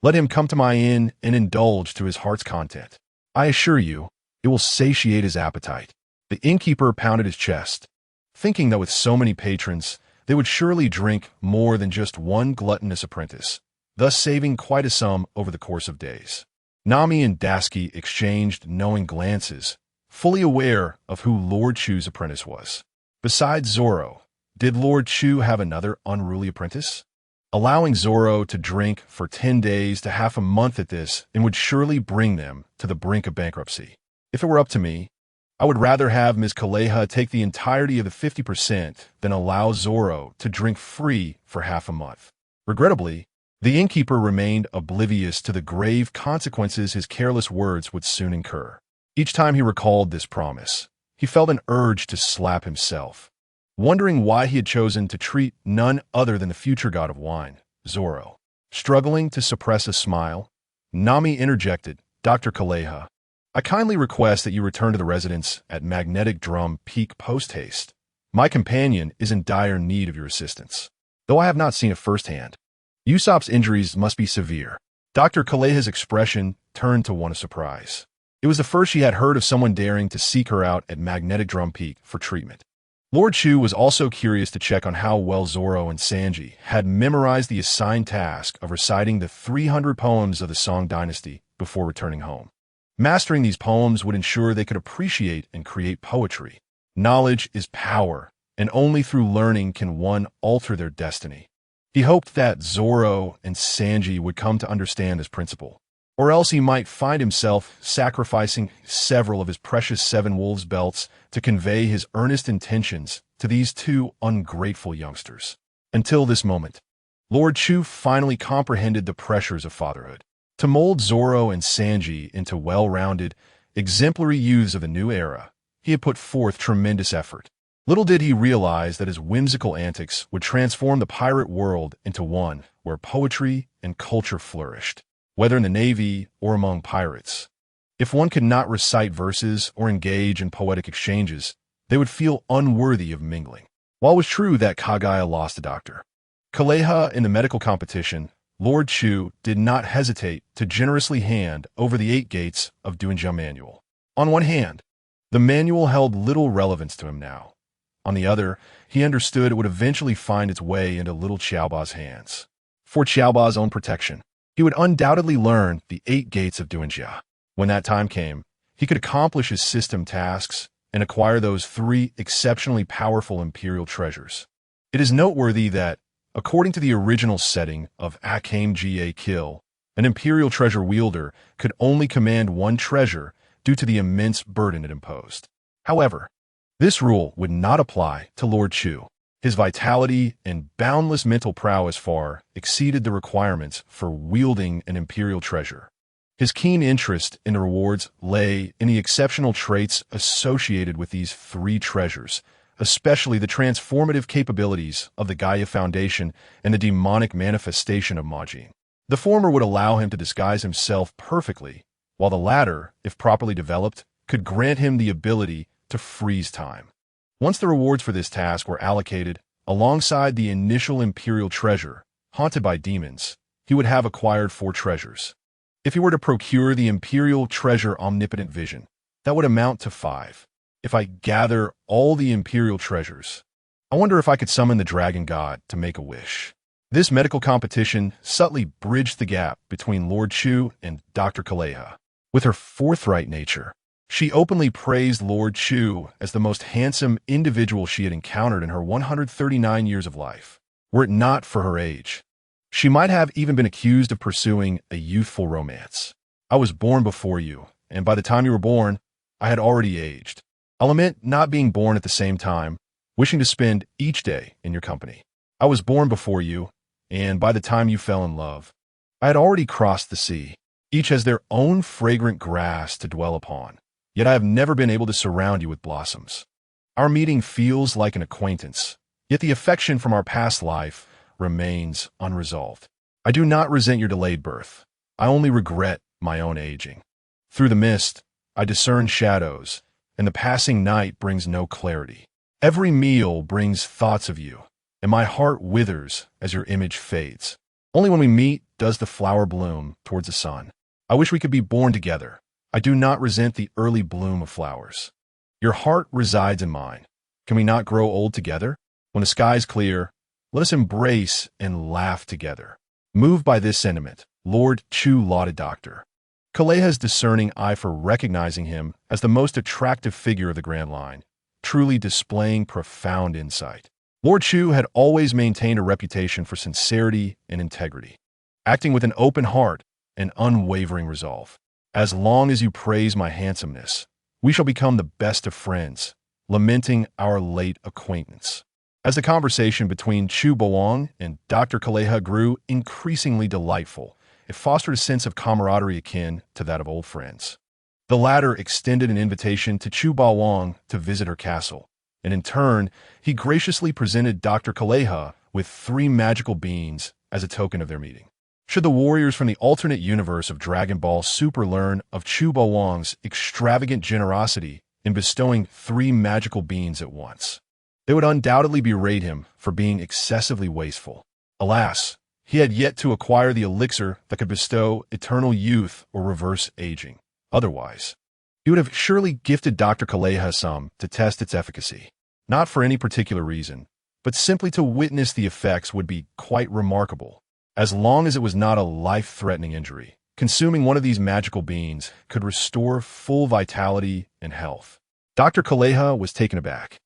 let him come to my inn and indulge to his heart's content. I assure you, it will satiate his appetite. The innkeeper pounded his chest, thinking that with so many patrons, they would surely drink more than just one gluttonous apprentice, thus saving quite a sum over the course of days. Nami and Dasky exchanged knowing glances, fully aware of who Lord Chu's apprentice was. Besides Zoro, did Lord Chu have another unruly apprentice? Allowing Zoro to drink for 10 days to half a month at this and would surely bring them to the brink of bankruptcy. If it were up to me, I would rather have Ms. Kaleha take the entirety of the 50% than allow Zoro to drink free for half a month. Regrettably, the innkeeper remained oblivious to the grave consequences his careless words would soon incur. Each time he recalled this promise, he felt an urge to slap himself, wondering why he had chosen to treat none other than the future god of wine, Zoro. Struggling to suppress a smile, Nami interjected, "Dr. Kaleha, I kindly request that you return to the residence at Magnetic Drum Peak post-haste. My companion is in dire need of your assistance, though I have not seen it firsthand. Usopp's injuries must be severe." Dr. Kaleha's expression turned to one of surprise. It was the first she had heard of someone daring to seek her out at Magnetic Drum Peak for treatment. Lord Chu was also curious to check on how well Zoro and Sanji had memorized the assigned task of reciting the 300 poems of the Song Dynasty before returning home. Mastering these poems would ensure they could appreciate and create poetry. Knowledge is power, and only through learning can one alter their destiny. He hoped that Zoro and Sanji would come to understand this principle, or else he might find himself sacrificing several of his precious 7 Wolves belts to convey his earnest intentions to these 2 ungrateful youngsters. Until this moment, Lord Chu finally comprehended the pressures of fatherhood. To mold Zoro and Sanji into well-rounded, exemplary youths of the new era, he had put forth tremendous effort. Little did he realize that his whimsical antics would transform the pirate world into one where poetry and culture flourished, whether in the Navy or among pirates. If one could not recite verses or engage in poetic exchanges, they would feel unworthy of mingling. While it was true that Kagaya lost a doctor, Kaleha in the medical competition, Lord Chu did not hesitate to generously hand over the 8 gates of Duanjia manual. On one hand, the manual held little relevance to him now. On the other, he understood it would eventually find its way into little Qiaoba's hands. For Qiaoba's own protection, he would undoubtedly learn the 8 gates of Duanjia. When that time came, he could accomplish his system tasks and acquire those 3 exceptionally powerful imperial treasures. It is noteworthy that, according to the original setting of Akame Ga Kill, an imperial treasure wielder could only command 1 treasure due to the immense burden it imposed. However, this rule would not apply to Lord Chu. His vitality and boundless mental prowess far exceeded the requirements for wielding an imperial treasure. His keen interest in the rewards lay in the exceptional traits associated with these 3 treasures, especially the transformative capabilities of the Gaia Foundation and the demonic manifestation of Majin. The former would allow him to disguise himself perfectly, while the latter, if properly developed, could grant him the ability to freeze time. Once the rewards for this task were allocated, alongside the initial imperial treasure, haunted by demons, he would have acquired 4 treasures. If he were to procure the imperial treasure omnipotent vision, that would amount to 5. If I gather all the imperial treasures, I wonder if I could summon the dragon god to make a wish. This medical competition subtly bridged the gap between Lord Chu and Dr. Kaleha. With her forthright nature, she openly praised Lord Chu as the most handsome individual she had encountered in her 139 years of life. Were it not for her age, she might have even been accused of pursuing a youthful romance. I was born before you, and by the time you were born, I had already aged. I lament not being born at the same time, wishing to spend each day in your company. I was born before you, and by the time you fell in love, I had already crossed the sea. Each has their own fragrant grass to dwell upon. Yet I have never been able to surround you with blossoms. Our meeting feels like an acquaintance, yet the affection from our past life remains unresolved. I do not resent your delayed birth. I only regret my own aging. Through the mist, I discern shadows, and the passing night brings no clarity. Every meal brings thoughts of you, and my heart withers as your image fades. Only when we meet does the flower bloom towards the sun. I wish we could be born together. I do not resent the early bloom of flowers. Your heart resides in mine. Can we not grow old together? When the sky is clear, let us embrace and laugh together. Moved by this sentiment, Lord Chu lauded Dr. Kaleha's discerning eye for recognizing him as the most attractive figure of the Grand Line, truly displaying profound insight. Lord Chu had always maintained a reputation for sincerity and integrity, acting with an open heart and unwavering resolve. As long as you praise my handsomeness, we shall become the best of friends, lamenting our late acquaintance. As the conversation between Chu Boang and Dr. Kaleha grew increasingly delightful, it fostered a sense of camaraderie akin to that of old friends. The latter extended an invitation to Chu Boang to visit her castle, and in turn, he graciously presented Dr. Kaleha with 3 magical beans as a token of their meeting. Should the warriors from the alternate universe of Dragon Ball Super learn of Chu Boang's extravagant generosity in bestowing 3 magical beans at once, they would undoubtedly berate him for being excessively wasteful. Alas, he had yet to acquire the elixir that could bestow eternal youth or reverse aging. Otherwise, he would have surely gifted Dr. Kaleha some to test its efficacy, not for any particular reason, but simply to witness the effects would be quite remarkable. As long as it was not a life-threatening injury, consuming one of these magical beans could restore full vitality and health. Dr. Kaleha was taken aback,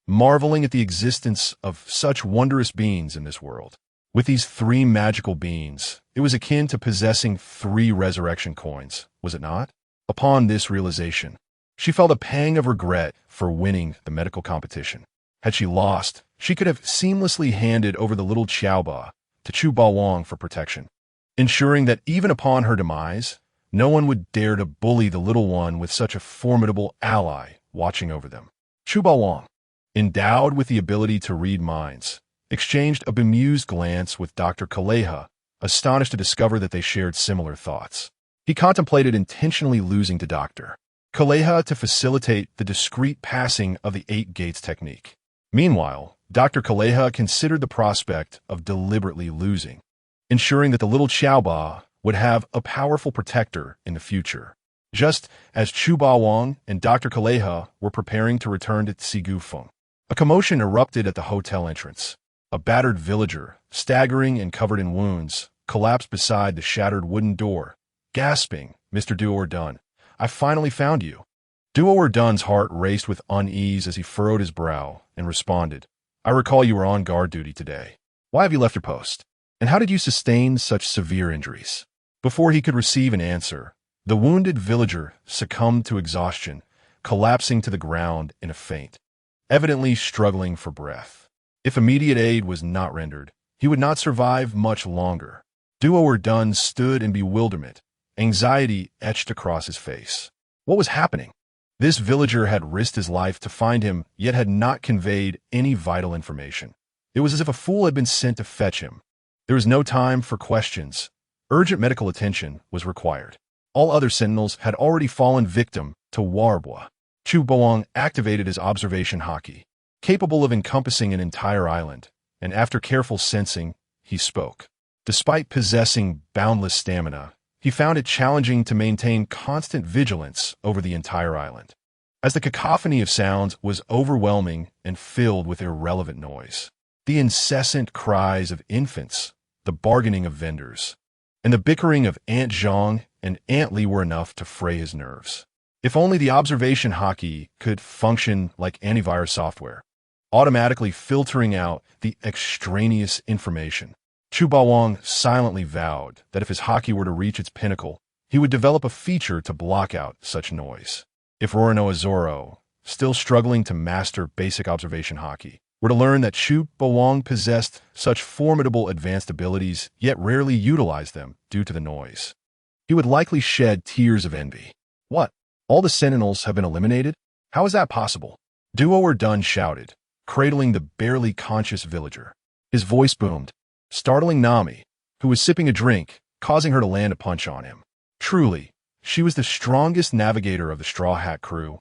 marveling at the existence of such wondrous beings in this world. With these 3 magical beans, it was akin to possessing 3 resurrection coins, was it not? Upon this realization, she felt a pang of regret for winning the medical competition. Had she lost, she could have seamlessly handed over the little Qiaoba to Chu Boang for protection, ensuring that even upon her demise, no one would dare to bully the little one with such a formidable ally watching over them. Chu Boang, endowed with the ability to read minds, exchanged a bemused glance with Dr. Kaleha, astonished to discover that they shared similar thoughts. He contemplated intentionally losing to Dr. Kaleha to facilitate the discreet passing of the 8 gates technique. Meanwhile, Dr. Kaleha considered the prospect of deliberately losing, ensuring that the little Xiaoba would have a powerful protector in the future. Just as Chu Bawang and Dr. Kaleha were preparing to return to Tsigufeng, a commotion erupted at the hotel entrance. A battered villager, staggering and covered in wounds, collapsed beside the shattered wooden door, gasping, "Mr. Duo-Dun, I finally found you." Duo-Dun's heart raced with unease as he furrowed his brow and responded, "I recall you were on guard duty today. Why have you left your post? And how did you sustain such severe injuries?" Before he could receive an answer, the wounded villager succumbed to exhaustion, collapsing to the ground in a faint, evidently struggling for breath. If immediate aid was not rendered, he would not survive much longer. Duo-Dun stood in bewilderment, anxiety etched across his face. What was happening? This villager had risked his life to find him, yet had not conveyed any vital information. It was as if a fool had been sent to fetch him. There was no time for questions. Urgent medical attention was required. All other sentinels had already fallen victim to Warbwa. Chu Bawang activated his observation haki, capable of encompassing an entire island, and after careful sensing, he spoke. Despite possessing boundless stamina, he found it challenging to maintain constant vigilance over the entire island, as the cacophony of sounds was overwhelming and filled with irrelevant noise. The incessant cries of infants, the bargaining of vendors, and the bickering of Aunt Zhang and Aunt Li were enough to fray his nerves. If only the observation haki could function like antivirus software, automatically filtering out the extraneous information. Chu Bawang silently vowed that if his haki were to reach its pinnacle, he would develop a feature to block out such noise. If Roronoa Zoro, still struggling to master basic observation haki, were to learn that Chu Bawang possessed such formidable advanced abilities yet rarely utilized them due to the noise, he would likely shed tears of envy. What? All the sentinels have been eliminated? How is that possible? Duo-Dun shouted, cradling the barely conscious villager. His voice boomed, startling Nami, who was sipping a drink, causing her to land a punch on him. Truly, she was the strongest navigator of the Straw Hat crew,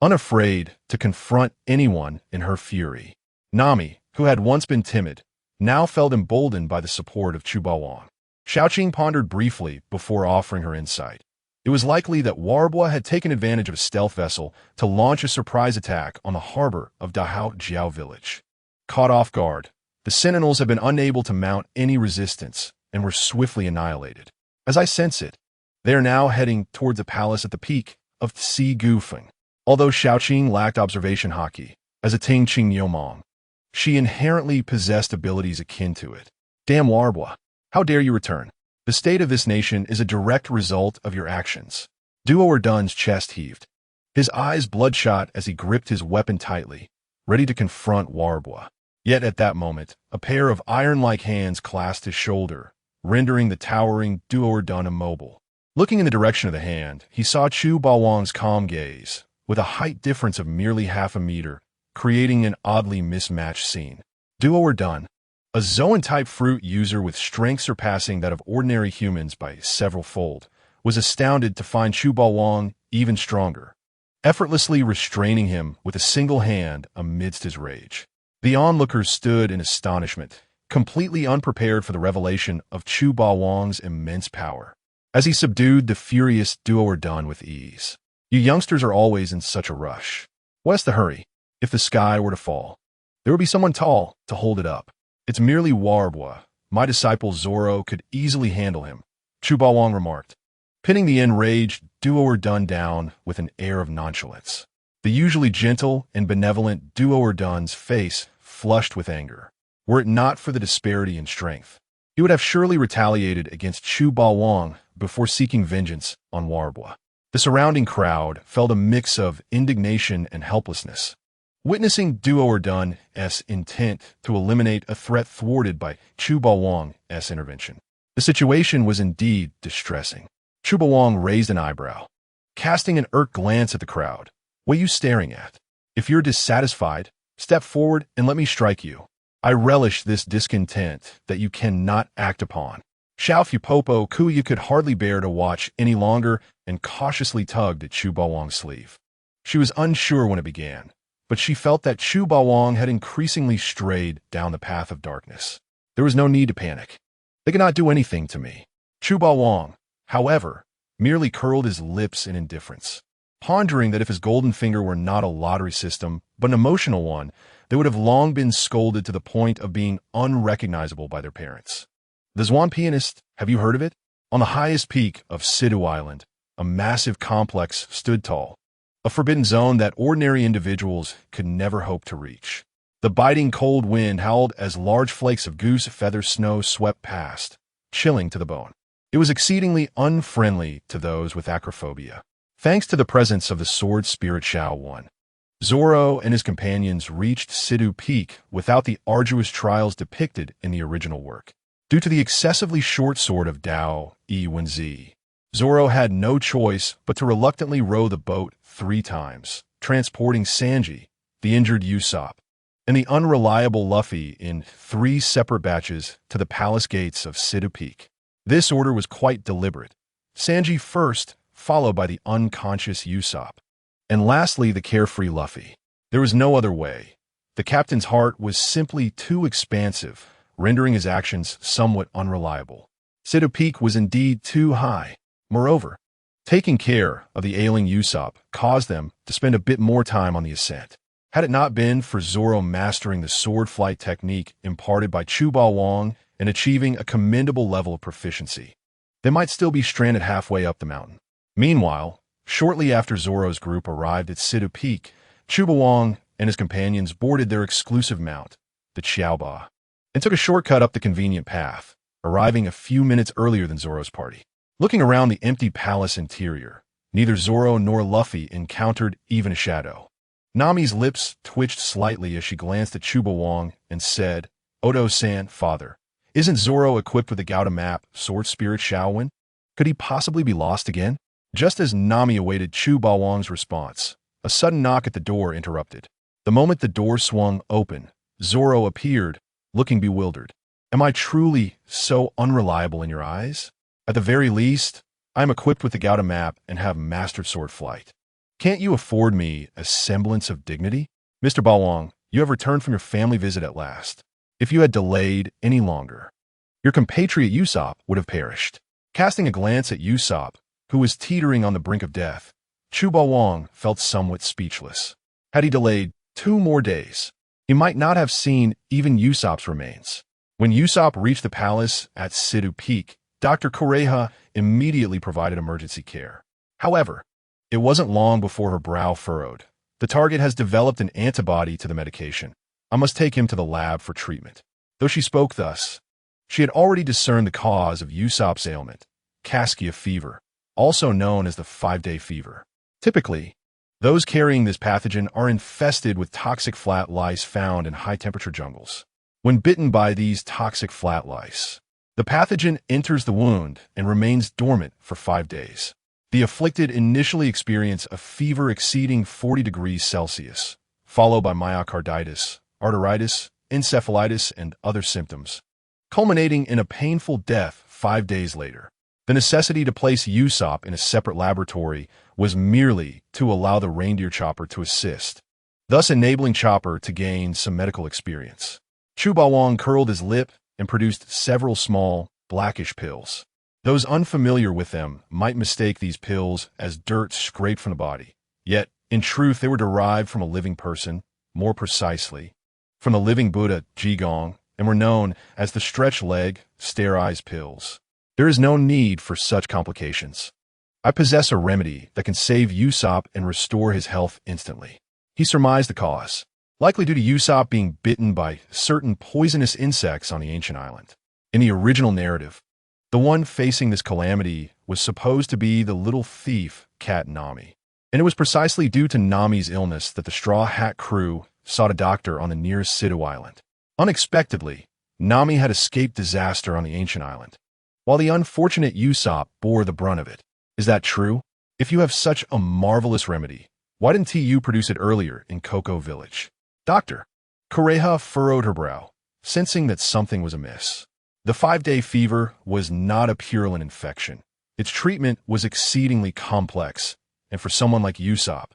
unafraid to confront anyone in her fury. Nami, who had once been timid, now felt emboldened by the support of Chu Bawang. Xiaoqing pondered briefly before offering her insight. It was likely that Warbwa had taken advantage of a stealth vessel to launch a surprise attack on the harbor of Dahao Jiao village. Caught off guard, the sentinels had been unable to mount any resistance and were swiftly annihilated. As I sense it, they are now heading toward the palace at the peak of Tsigufeng. Although Xiaoqing lacked observation haki, as a Ting Qing Yomong, she inherently possessed abilities akin to it. Damn Warbwa, how dare you return? The state of this nation is a direct result of your actions. Duo-Dun's chest heaved, his eyes bloodshot as he gripped his weapon tightly, ready to confront Warbwa. Yet at that moment, a pair of iron-like hands clasped his shoulder, rendering the towering Duo-Dun immobile. Looking in the direction of the hand, he saw Chu Bawang's calm gaze, with a height difference of merely half a meter, creating an oddly mismatched scene. Duo-Dun, a Zoan-type fruit user with strength surpassing that of ordinary humans by several fold, was astounded to find Chu Bawang even stronger, effortlessly restraining him with a single hand amidst his rage. The onlookers stood in astonishment, completely unprepared for the revelation of Chu Bawang's immense power, as he subdued the furious Duo-Dun with ease. You youngsters are always in such a rush. What's the hurry? If the sky were to fall, there would be someone tall to hold it up. It's merely Warbwa. My disciple Zoro could easily handle him, Chu Bawang remarked, pinning the enraged Duo-Dun down with an air of nonchalance. The usually gentle and benevolent Duo-Dun's face flushed with anger. Were it not for the disparity in strength, he would have surely retaliated against Chu Bawang before seeking vengeance on Warbwa. The surrounding crowd felt a mix of indignation and helplessness, witnessing Duo-Dun's intent to eliminate a threat thwarted by Chu Bawang's intervention. The situation was indeed distressing. Chu Bawang raised an eyebrow, casting an irked glance at the crowd. What are you staring at? If you're dissatisfied, Step forward and let me strike you. I relish this discontent that you cannot act upon. Xiaofupopo Kuya could hardly bear to watch any longer and cautiously tugged at Chu Bawang's sleeve. She was unsure when it began, but she felt that Chu Bawang had increasingly strayed down the path of darkness. There was no need to panic. They could not do anything to me. Chu Bawang, however, merely curled his lips in indifference, pondering that if his golden finger were not a lottery system, but an emotional one, they would have long been scolded to the point of being unrecognizable by their parents. The Zhuan pianist, have you heard of it? On the highest peak of Sidu Island, a massive complex stood tall, a forbidden zone that ordinary individuals could never hope to reach. The biting cold wind howled as large flakes of goose feather snow swept past, chilling to the bone. It was exceedingly unfriendly to those with acrophobia. Thanks to the presence of the sword spirit Xiao Wan, Zoro and his companions reached Sidu Peak without the arduous trials depicted in the original work. Due to the excessively short sword of Dao Yi Wenzi, Zoro had no choice but to reluctantly row the boat 3 times, transporting Sanji, the injured Usopp, and the unreliable Luffy in 3 separate batches to the palace gates of Sidu Peak. This order was quite deliberate. Sanji first, followed by the unconscious Usopp, and lastly the carefree Luffy. There was no other way. The captain's heart was simply too expansive, rendering his actions somewhat unreliable. Sidu Peak was indeed too high. Moreover, taking care of the ailing Usopp caused them to spend a bit more time on the ascent. Had it not been for Zoro mastering the sword flight technique imparted by Chu Bawang and achieving a commendable level of proficiency, they might still be stranded halfway up the mountain. Meanwhile, shortly after Zoro's group arrived at Sidu Peak, Chu Bawang and his companions boarded their exclusive mount, the Xiaoba, and took a shortcut up the convenient path, arriving a few minutes earlier than Zoro's party. Looking around the empty palace interior, neither Zoro nor Luffy encountered even a shadow. Nami's lips twitched slightly as she glanced at Chu Bawang and said, "Odo-san, father, isn't Zoro equipped with the Gouda map, sword spirit Xiaowin? Could he possibly be lost again?" Just as Nami awaited Chu Bawang's response, a sudden knock at the door interrupted. The moment the door swung open, Zoro appeared, looking bewildered. "Am I truly so unreliable in your eyes? At the very least, I am equipped with the Gouda map and have mastered sword flight. Can't you afford me a semblance of dignity? Mr. Bawang, you have returned from your family visit at last. If you had delayed any longer, your compatriot Usopp would have perished." Casting a glance at Usopp, who was teetering on the brink of death, Chu Bawang felt somewhat speechless. Had he delayed 2 more days, he might not have seen even Usopp's remains. When Usopp reached the palace at Sidu Peak, Dr. Koreha immediately provided emergency care. However, it wasn't long before her brow furrowed. "The target has developed an antibody to the medication. I must take him to the lab for treatment." Though she spoke thus, she had already discerned the cause of Usopp's ailment, Caskia fever, also known as the 5-day fever. Typically, those carrying this pathogen are infested with toxic flat lice found in high-temperature jungles. When bitten by these toxic flat lice, the pathogen enters the wound and remains dormant for 5 days. The afflicted initially experience a fever exceeding 40 degrees Celsius, followed by myocarditis, arteritis, encephalitis, and other symptoms, culminating in a painful death 5 days later. The necessity to place Usopp in a separate laboratory was merely to allow the reindeer chopper to assist, thus enabling Chopper to gain some medical experience. Chu Bawang curled his lip and produced several small, blackish pills. Those unfamiliar with them might mistake these pills as dirt scraped from the body. Yet, in truth, they were derived from a living person, more precisely, from the living Buddha, Jigong, and were known as the stretch leg, stare eyes pills. There is no need for such complications. I possess a remedy that can save Usopp and restore his health instantly. He surmised the cause, likely due to Usopp being bitten by certain poisonous insects on the ancient island. In the original narrative, the one facing this calamity was supposed to be the little thief, Cat Nami. And it was precisely due to Nami's illness that the Straw Hat crew sought a doctor on the nearest Sidu Island. Unexpectedly, Nami had escaped disaster on the ancient island, while the unfortunate Usopp bore the brunt of it. Is that true? If you have such a marvelous remedy, why didn't TU produce it earlier in Cocoa Village? Doctor, Kureha furrowed her brow, sensing that something was amiss. The 5-day fever was not a purulent infection. Its treatment was exceedingly complex, and for someone like Usopp,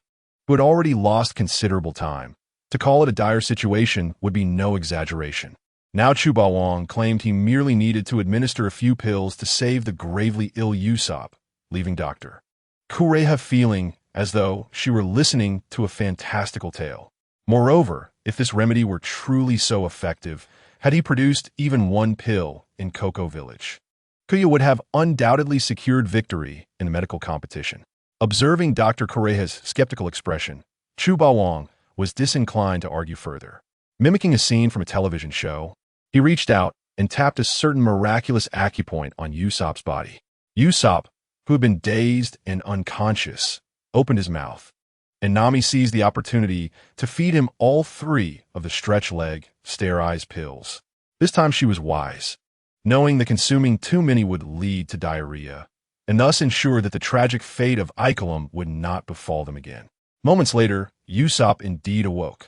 who had already lost considerable time, to call it a dire situation would be no exaggeration. Now Chuba Wang claimed he merely needed to administer a few pills to save the gravely ill Usopp, leaving Dr. Kureha feeling as though she were listening to a fantastical tale. Moreover, if this remedy were truly so effective, had he produced even one pill in Cocoa Village, Kuya would have undoubtedly secured victory in the medical competition. Observing Dr. Kureha's skeptical expression, Chuba Wang was disinclined to argue further. Mimicking a scene from a television show, he reached out and tapped a certain miraculous acupoint on Usopp's body. Usopp, who had been dazed and unconscious, opened his mouth, and Nami seized the opportunity to feed him all 3 of the stretch leg, stare eyes pills. This time she was wise, knowing that consuming too many would lead to diarrhea, and thus ensure that the tragic fate of Ikelim would not befall them again. Moments later, Usopp indeed awoke,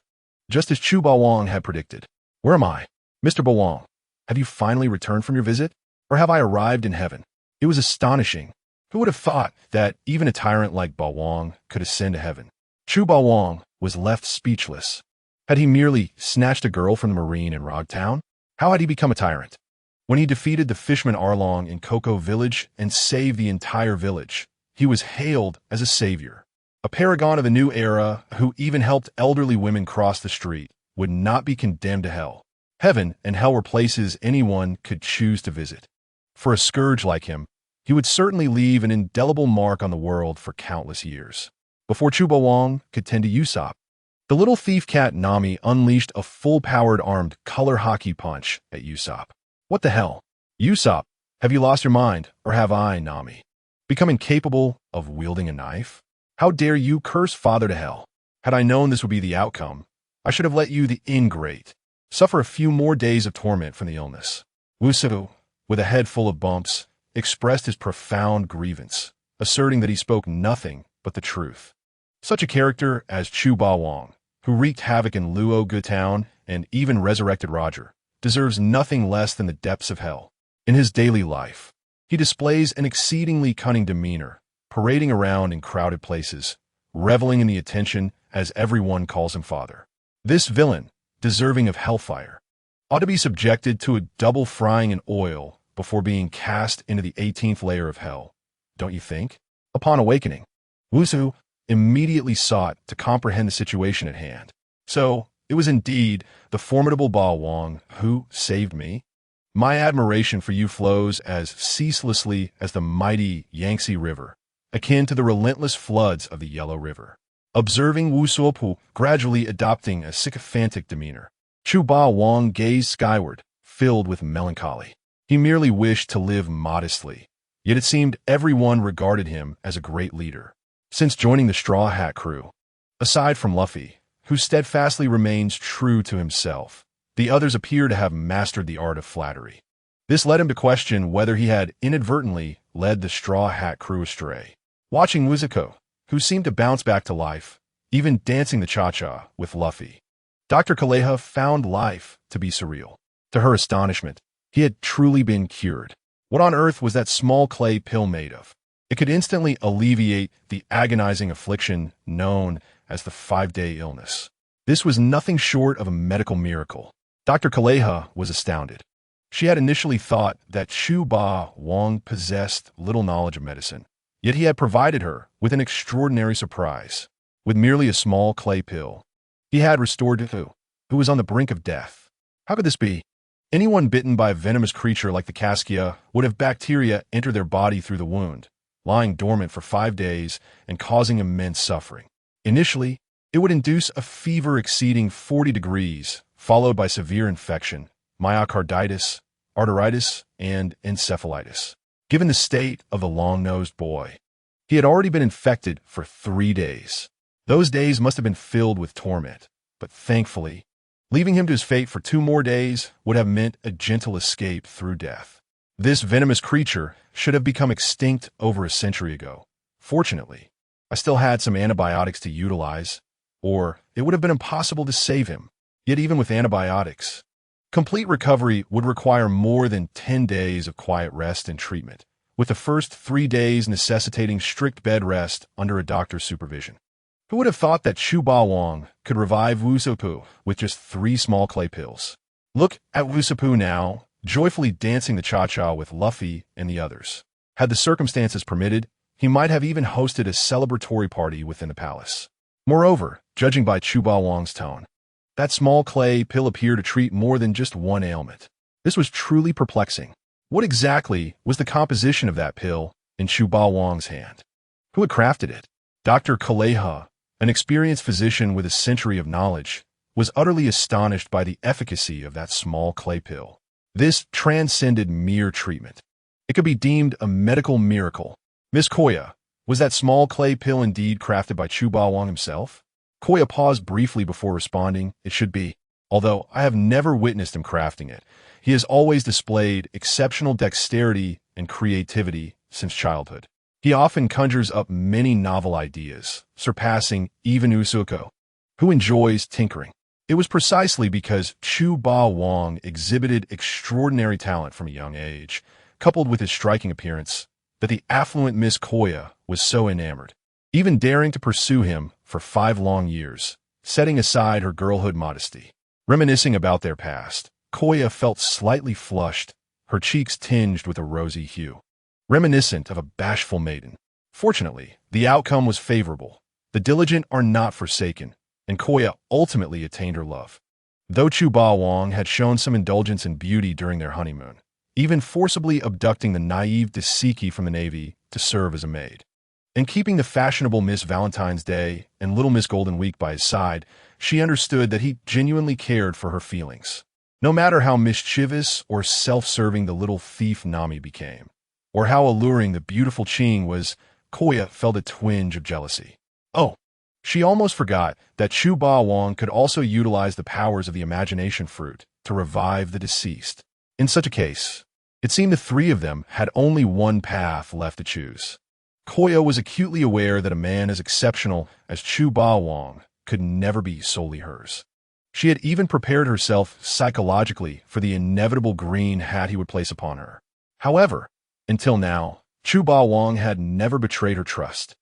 just as Chu Bawang had predicted. "Where am I? Mr. Bawang, have you finally returned from your visit? Or have I arrived in heaven?" It was astonishing. Who would have thought that even a tyrant like Bawang could ascend to heaven? Chu Bawang was left speechless. Had he merely snatched a girl from the marine in Rogtown? How had he become a tyrant? When he defeated the Fishman Arlong in Cocoa Village and saved the entire village, he was hailed as a savior. A paragon of a new era who even helped elderly women cross the street would not be condemned to hell. Heaven and hell were places anyone could choose to visit. For a scourge like him, he would certainly leave an indelible mark on the world for countless years. Before Chuba Wang could tend to Usopp, the little thief cat Nami unleashed a full-powered armed color hockey punch at Usopp. What the hell? Usopp, have you lost your mind, or have I, Nami, become incapable of wielding a knife? How dare you curse father to hell? Had I known this would be the outcome, I should have let you, the ingrate, suffer a few more days of torment from the illness. Usopp, with a head full of bumps, expressed his profound grievance, asserting that he spoke nothing but the truth. Such a character as Chu Bawang, who wreaked havoc in Luo Town and even resurrected Roger, deserves nothing less than the depths of hell. In his daily life, he displays an exceedingly cunning demeanor, parading around in crowded places, reveling in the attention as everyone calls him father. This villain, deserving of hellfire, ought to be subjected to a double frying in oil before being cast into the 18th layer of hell, don't you think? Upon awakening, Wusu immediately sought to comprehend the situation at hand. So, it was indeed the formidable Ba Wang who saved me. My admiration for you flows as ceaselessly as the mighty Yangtze River, akin to the relentless floods of the Yellow River. Observing Wu Suopu gradually adopting a sycophantic demeanor, Chu Ba Wang gazed skyward, filled with melancholy. He merely wished to live modestly, yet it seemed everyone regarded him as a great leader. Since joining the Straw Hat crew, aside from Luffy, who steadfastly remains true to himself, the others appear to have mastered the art of flattery. This led him to question whether he had inadvertently led the Straw Hat crew astray. Watching Wizuko, who seemed to bounce back to life, even dancing the cha-cha with Luffy, Dr. Kaleha found life to be surreal. To her astonishment, he had truly been cured. What on earth was that small clay pill made of? It could instantly alleviate the agonizing affliction known as the 5-day illness. This was nothing short of a medical miracle. Dr. Kaleha was astounded. She had initially thought that Chu Ba Wang possessed little knowledge of medicine, yet he had provided her with an extraordinary surprise. With merely a small clay pill, he had restored Fu, who was on the brink of death. How could this be? Anyone bitten by a venomous creature like the Caskia would have bacteria enter their body through the wound, lying dormant for 5 days and causing immense suffering. Initially, it would induce a fever exceeding 40 degrees, followed by severe infection, myocarditis, arteritis, and encephalitis. Given the state of the long-nosed boy, he had already been infected for 3 days. Those days must have been filled with torment, but thankfully, leaving him to his fate for 2 more days would have meant a gentle escape through death. This venomous creature should have become extinct over a century ago. Fortunately, I still had some antibiotics to utilize, or it would have been impossible to save him. Yet even with antibiotics, complete recovery would require more than 10 days of quiet rest and treatment, with the first 3 days necessitating strict bed rest under a doctor's supervision. Who would have thought that Chu Ba Wong could revive Wu Supu with just 3 small clay pills? Look at Wu Supu now, joyfully dancing the cha-cha with Luffy and the others. Had the circumstances permitted, he might have even hosted a celebratory party within the palace. Moreover, judging by Chu Ba Wong's tone, that small clay pill appeared to treat more than just one ailment. This was truly perplexing. What exactly was the composition of that pill in Chu Ba Wong's hand? Who had crafted it? Dr. Kaleha, an experienced physician with a century of knowledge, was utterly astonished by the efficacy of that small clay pill. This transcended mere treatment. It could be deemed a medical miracle. Miss Koya, was that small clay pill indeed crafted by Chu Ba Wong himself? Koya paused briefly before responding. It should be. Although I have never witnessed him crafting it, he has always displayed exceptional dexterity and creativity since childhood. He often conjures up many novel ideas, surpassing even Usuko, who enjoys tinkering. It was precisely because Chu Ba Wong exhibited extraordinary talent from a young age, coupled with his striking appearance, that the affluent Miss Koya was so enamored, even daring to pursue him for 5 long years, setting aside her girlhood modesty. Reminiscing about their past, Koya felt slightly flushed, her cheeks tinged with a rosy hue, reminiscent of a bashful maiden. Fortunately, the outcome was favorable. The diligent are not forsaken, and Koya ultimately attained her love. Though Chu Ba Wong had shown some indulgence in beauty during their honeymoon, even forcibly abducting the naive Desiki from the Navy to serve as a maid, and keeping the fashionable Miss Valentine's Day and Little Miss Golden Week by his side, she understood that he genuinely cared for her feelings. No matter how mischievous or self-serving the little thief Nami became, or how alluring the beautiful Ching was, Koya felt a twinge of jealousy. Oh, she almost forgot that Chu Ba Wong could also utilize the powers of the imagination fruit to revive the deceased. In such a case, it seemed the 3 of them had only one path left to choose. Koya was acutely aware that a man as exceptional as Chu Ba Wong could never be solely hers. She had even prepared herself psychologically for the inevitable green hat he would place upon her. However, until now, Chu Ba Wong had never betrayed her trust.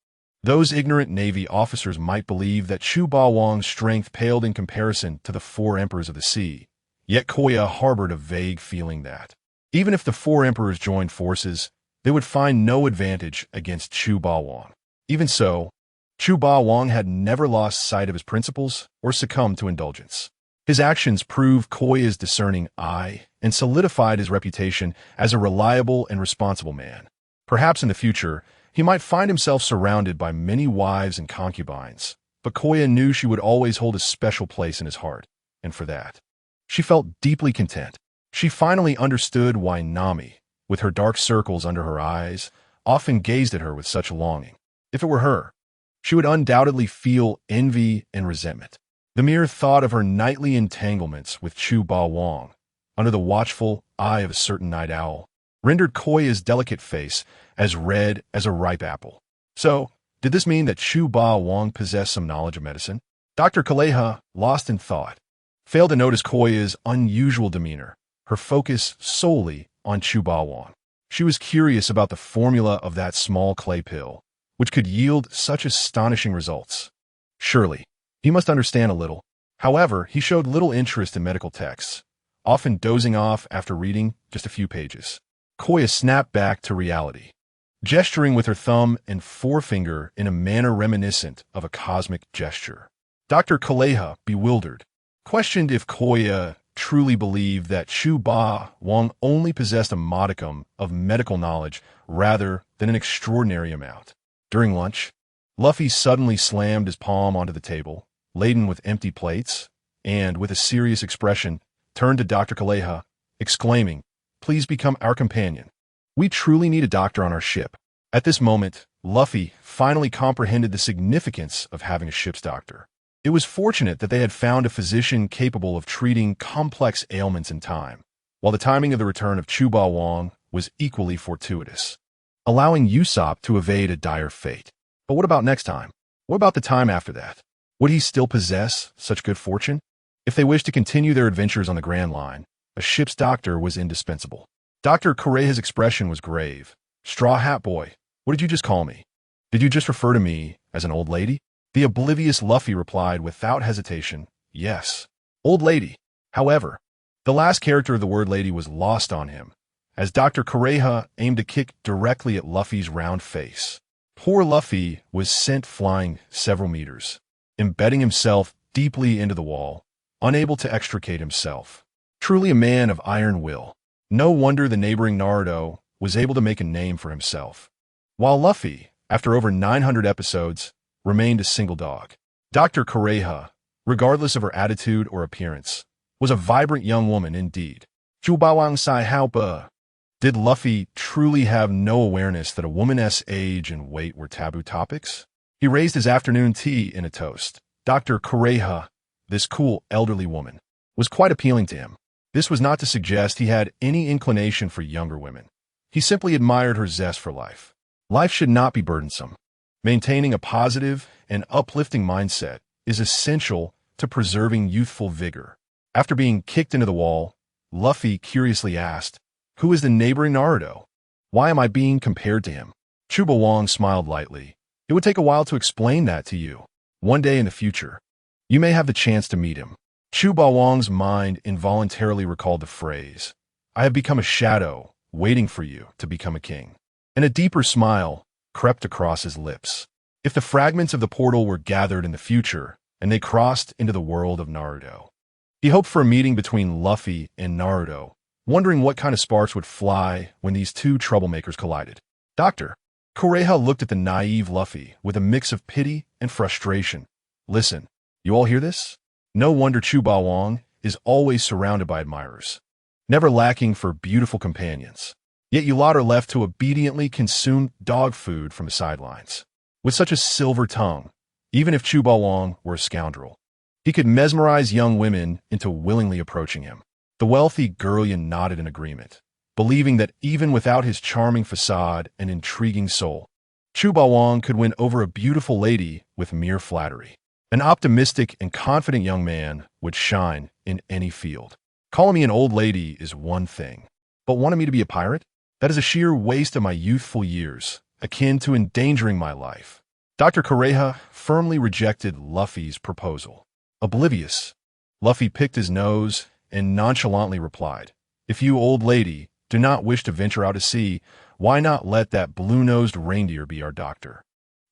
Those ignorant Navy officers might believe that Chu Ba Wong's strength paled in comparison to the 4 emperors of the sea, yet Koya harbored a vague feeling that, even if the 4 emperors joined forces, they would find no advantage against Chu Ba Wong. Even so, Chu Ba Wong had never lost sight of his principles or succumbed to indulgence. His actions proved Koya's discerning eye and solidified his reputation as a reliable and responsible man. Perhaps in the future, he might find himself surrounded by many wives and concubines, but Koya knew she would always hold a special place in his heart, and for that, she felt deeply content. She finally understood why Nami, with her dark circles under her eyes, often gazed at her with such longing. If it were her, she would undoubtedly feel envy and resentment. The mere thought of her nightly entanglements with Chu Ba Wong, under the watchful eye of a certain night owl, rendered Koya's delicate face as red as a ripe apple. So, did this mean that Chu Ba Wong possessed some knowledge of medicine? Dr. Kaleha, lost in thought, failed to notice Koya's unusual demeanor, her focus solely on Chu Ba Wong. She was curious about the formula of that small clay pill, which could yield such astonishing results. Surely, he must understand a little. However, he showed little interest in medical texts, often dozing off after reading just a few pages. Koya snapped back to reality, gesturing with her thumb and forefinger in a manner reminiscent of a cosmic gesture. Dr. Kaleha, bewildered, questioned if Koya truly believed that Chu Ba Wong only possessed a modicum of medical knowledge rather than an extraordinary amount. During lunch, Luffy suddenly slammed his palm onto the table, laden with empty plates, and, with a serious expression, turned to Dr. Kaleha, exclaiming, "Please become our companion. We truly need a doctor on our ship." At this moment, Luffy finally comprehended the significance of having a ship's doctor. It was fortunate that they had found a physician capable of treating complex ailments in time, while the timing of the return of Chu Ba Wong was equally fortuitous, allowing Usopp to evade a dire fate. But what about next time? What about the time after that? Would he still possess such good fortune? If they wished to continue their adventures on the Grand Line, a ship's doctor was indispensable. Dr. Kureha's expression was grave. Straw Hat Boy, what did you just call me? Did you just refer to me as an old lady? The oblivious Luffy replied without hesitation, yes. Old lady. However, the last character of the word lady was lost on him, as Dr. Kureha aimed a kick directly at Luffy's round face. Poor Luffy was sent flying several meters, embedding himself deeply into the wall, unable to extricate himself. Truly a man of iron will. No wonder the neighboring Naruto was able to make a name for himself, while Luffy, after over 900 episodes, remained a single dog. Dr. Kureha, regardless of her attitude or appearance, was a vibrant young woman indeed. Chubawang Sai Haopa. Did Luffy truly have no awareness that a woman's age and weight were taboo topics? He raised his afternoon tea in a toast. Dr. Kureha, this cool elderly woman, was quite appealing to him. This was not to suggest he had any inclination for younger women. He simply admired her zest for life. Life should not be burdensome. Maintaining a positive and uplifting mindset is essential to preserving youthful vigor. After being kicked into the wall, Luffy curiously asked, "Who is the neighboring Naruto? Why am I being compared to him?" Chuba Wong smiled lightly. "It would take a while to explain that to you. One day in the future, you may have the chance to meet him." Chuba Wong's mind involuntarily recalled the phrase, "I have become a shadow, waiting for you to become a king." And a deeper smile crept across his lips. If the fragments of the portal were gathered in the future, and they crossed into the world of Naruto, he hoped for a meeting between Luffy and Naruto, wondering what kind of sparks would fly when these two troublemakers collided. Dr. Kureha looked at the naive Luffy with a mix of pity and frustration. "Listen, you all hear this? No wonder Chuba Wong is always surrounded by admirers, never lacking for beautiful companions. Yet you lot are left to obediently consume dog food from the sidelines. With such a silver tongue, even if Chuba Wong were a scoundrel, he could mesmerize young women into willingly approaching him." The wealthy Gurlian nodded in agreement, believing that even without his charming facade and intriguing soul, Chuba Wong could win over a beautiful lady with mere flattery. An optimistic and confident young man would shine in any field. Calling me an old lady is one thing, but wanting me to be a pirate? That is a sheer waste of my youthful years, akin to endangering my life. Dr. Kureha firmly rejected Luffy's proposal. Oblivious, Luffy picked his nose and nonchalantly replied, "If you, old lady, do not wish to venture out to sea, why not let that blue-nosed reindeer be our doctor?"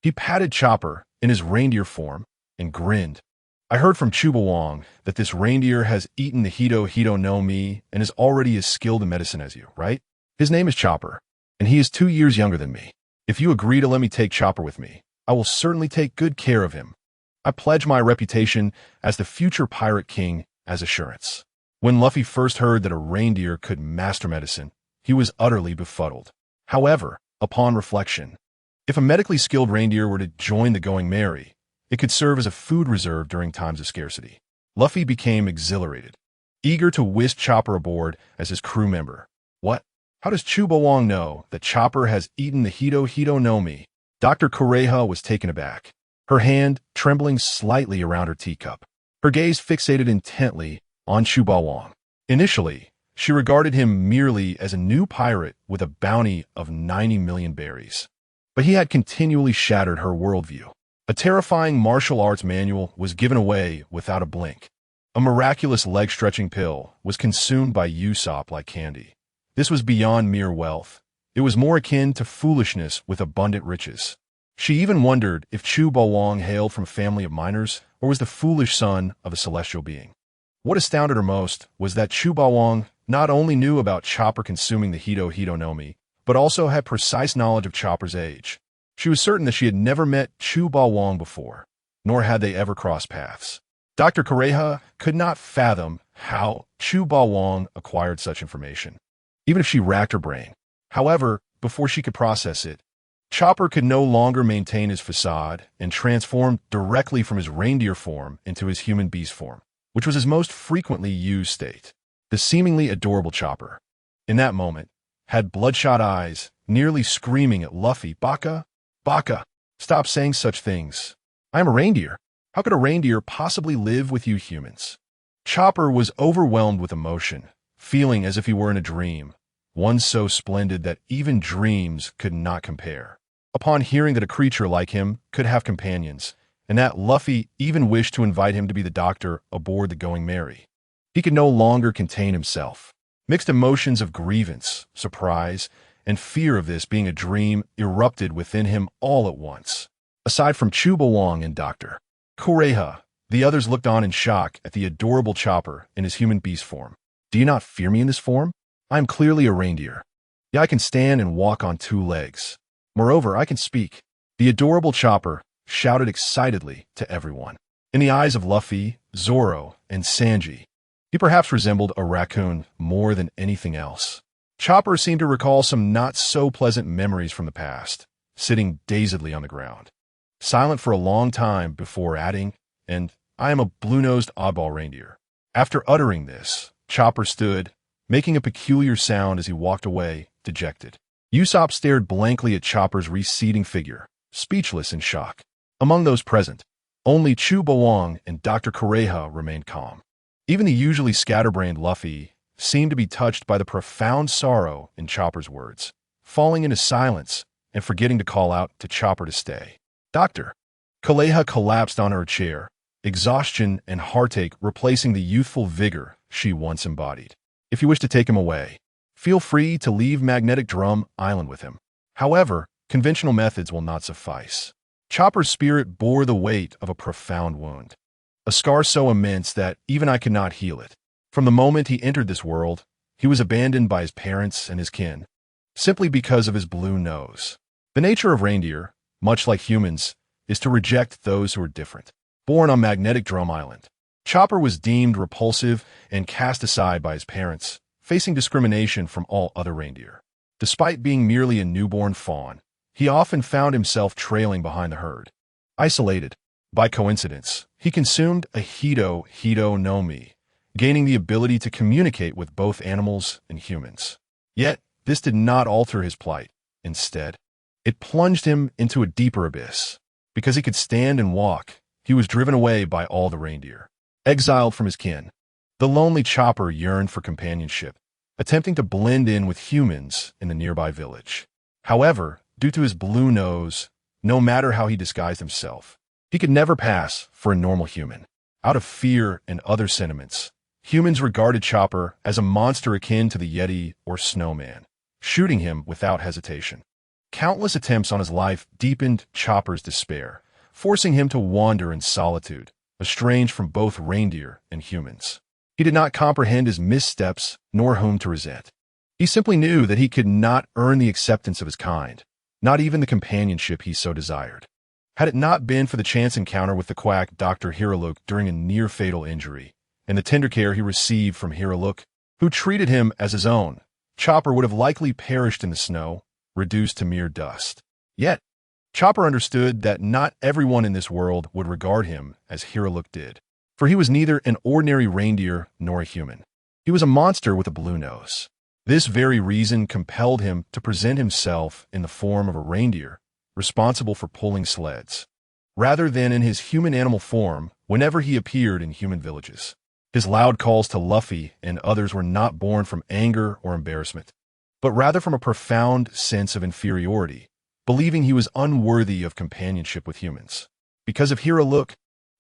He patted Chopper in his reindeer form and grinned. "I heard from Chuba Wong that this reindeer has eaten the Hito no Mi and is already as skilled in medicine as you, right? His name is Chopper, and he is 2 years younger than me. If you agree to let me take Chopper with me, I will certainly take good care of him. I pledge my reputation as the future pirate king as assurance." When Luffy first heard that a reindeer could master medicine, he was utterly befuddled. However, upon reflection, if a medically skilled reindeer were to join the Going Merry, it could serve as a food reserve during times of scarcity. Luffy became exhilarated, eager to whisk Chopper aboard as his crew member. "What? How does Chuba Wong know that Chopper has eaten the Hito no Mi?" Dr. Kureha was taken aback, her hand trembling slightly around her teacup, her gaze fixated intently on Chuba Wong. Initially, she regarded him merely as a new pirate with a bounty of 90 million berries. But he had continually shattered her worldview. A terrifying martial arts manual was given away without a blink. A miraculous leg-stretching pill was consumed by Usopp like candy. This was beyond mere wealth. It was more akin to foolishness with abundant riches. She even wondered if Chuba Wong hailed from a family of miners or was the foolish son of a celestial being. What astounded her most was that Chuba Wong not only knew about Chopper consuming the Hito no Mi, but also had precise knowledge of Chopper's age. She was certain that she had never met Chuba Wong before, nor had they ever crossed paths. Dr. Kureha could not fathom how Chuba Wong acquired such information, even if she racked her brain. However, before she could process it, Chopper could no longer maintain his facade and transformed directly from his reindeer form into his human beast form, which was his most frequently used state. The seemingly adorable Chopper, in that moment, had bloodshot eyes, nearly screaming at Luffy, "Baka! Baka! Stop saying such things. I am a reindeer. How could a reindeer possibly live with you humans?" Chopper was overwhelmed with emotion, feeling as if he were in a dream, one so splendid that even dreams could not compare. Upon hearing that a creature like him could have companions, and that Luffy even wished to invite him to be the doctor aboard the Going Merry, he could no longer contain himself. Mixed emotions of grievance, surprise, and fear of this being a dream erupted within him all at once. Aside from Chubawang and Dr. Kureha, the others looked on in shock at the adorable Chopper in his human beast form. Do you not fear me in this form? I am clearly a reindeer. Yeah, I can stand and walk on 2 legs. Moreover, I can speak. The adorable Chopper shouted excitedly to everyone. In the eyes of Luffy, Zoro, and Sanji, he perhaps resembled a raccoon more than anything else. Chopper seemed to recall some not-so-pleasant memories from the past, sitting dazedly on the ground, silent for a long time before adding, "And I am a blue-nosed oddball reindeer." After uttering this, Chopper stood, making a peculiar sound as he walked away, dejected. Usopp stared blankly at Chopper's receding figure, speechless in shock. Among those present, only Chubawang and Dr. Kureha remained calm. Even the usually scatterbrained Luffy seemed to be touched by the profound sorrow in Chopper's words, falling into silence and forgetting to call out to Chopper to stay. Dr. Kureha collapsed on her chair, exhaustion and heartache replacing the youthful vigor she once embodied. If you wish to take him away, feel free to leave Magnetic Drum Island with him. However, conventional methods will not suffice. Chopper's spirit bore the weight of a profound wound, a scar so immense that even I could not heal it. From the moment he entered this world, he was abandoned by his parents and his kin, simply because of his blue nose. The nature of reindeer, much like humans, is to reject those who are different. Born on Magnetic Drum Island, Chopper was deemed repulsive and cast aside by his parents, facing discrimination from all other reindeer. Despite being merely a newborn fawn, he often found himself trailing behind the herd. Isolated. By coincidence, he consumed a Hito no Mi, gaining the ability to communicate with both animals and humans. Yet, this did not alter his plight. Instead, it plunged him into a deeper abyss. Because he could stand and walk, he was driven away by all the reindeer. Exiled from his kin, the lonely Chopper yearned for companionship, attempting to blend in with humans in the nearby village. However, due to his blue nose, no matter how he disguised himself, he could never pass for a normal human. Out of fear and other sentiments, humans regarded Chopper as a monster akin to the Yeti or Snowman, shooting him without hesitation. Countless attempts on his life deepened Chopper's despair, forcing him to wander in solitude, estranged from both reindeer and humans. He did not comprehend his missteps nor whom to resent. He simply knew that he could not earn the acceptance of his kind, not even the companionship he so desired. Had it not been for the chance encounter with the quack Dr. Hiraluk during a near-fatal injury, and the tender care he received from Hiraluk, who treated him as his own, Chopper would have likely perished in the snow, reduced to mere dust. Yet, Chopper understood that not everyone in this world would regard him as Hiraluk did, for he was neither an ordinary reindeer nor a human. He was a monster with a blue nose. This very reason compelled him to present himself in the form of a reindeer, responsible for pulling sleds, rather than in his human-animal form whenever he appeared in human villages. His loud calls to Luffy and others were not born from anger or embarrassment, but rather from a profound sense of inferiority, believing he was unworthy of companionship with humans. Because of Hiraluk,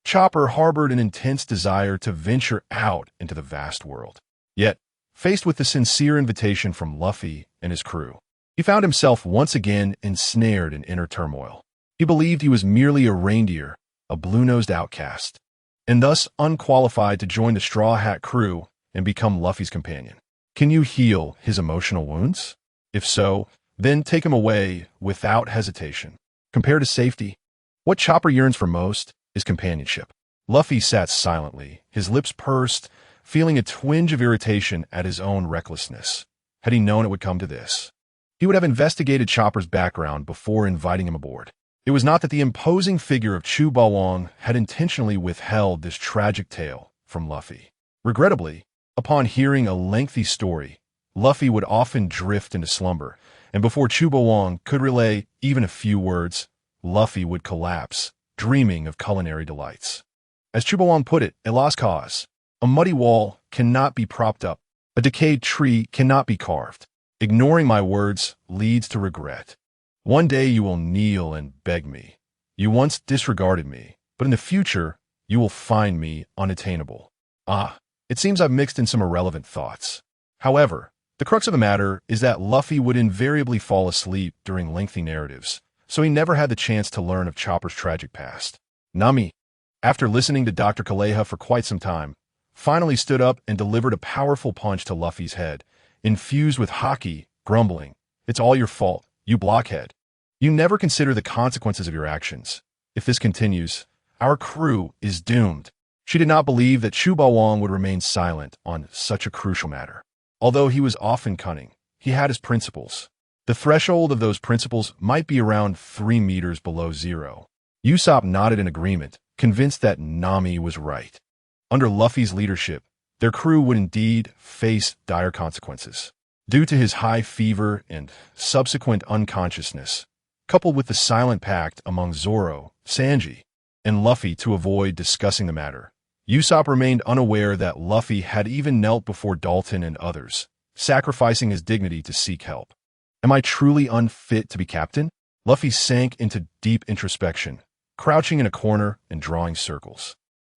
Chopper harbored an intense desire to venture out into the vast world. Yet, faced with the sincere invitation from Luffy and his crew, he found himself once again ensnared in inner turmoil. He believed he was merely a reindeer, a blue-nosed outcast, and thus unqualified to join the Straw Hat crew and become Luffy's companion. Can you heal his emotional wounds? If so, then take him away without hesitation. Compared to safety, what Chopper yearns for most is companionship. Luffy sat silently, his lips pursed, feeling a twinge of irritation at his own recklessness. Had he known it would come to this, he would have investigated Chopper's background before inviting him aboard. It was not that the imposing figure of Chubawang had intentionally withheld this tragic tale from Luffy. Regrettably, upon hearing a lengthy story, Luffy would often drift into slumber, and before Chubawang could relay even a few words, Luffy would collapse, dreaming of culinary delights. As Chubawang put it, a lost cause, A muddy wall cannot be propped up. A decayed tree cannot be carved. Ignoring my words leads to regret. One day you will kneel and beg me. You once disregarded me, but in the future, you will find me unattainable. Ah, it seems I've mixed in some irrelevant thoughts. However, the crux of the matter is that Luffy would invariably fall asleep during lengthy narratives, so he never had the chance to learn of Chopper's tragic past. Nami, after listening to Dr. Kaleha for quite some time, finally stood up and delivered a powerful punch to Luffy's head, infused with haki, grumbling, "It's all your fault, you blockhead. You never consider the consequences of your actions. If this continues, our crew is doomed." She did not believe that Chu Bawang would remain silent on such a crucial matter. Although he was often cunning, he had his principles. The threshold of those principles might be around 3 meters below zero. Usopp nodded in agreement, convinced that Nami was right. Under Luffy's leadership, their crew would indeed face dire consequences. Due to his high fever and subsequent unconsciousness, coupled with the silent pact among Zoro, Sanji, and Luffy to avoid discussing the matter, Usopp remained unaware that Luffy had even knelt before Dalton and others, sacrificing his dignity to seek help. Am I truly unfit to be captain? Luffy sank into deep introspection, crouching in a corner and drawing circles.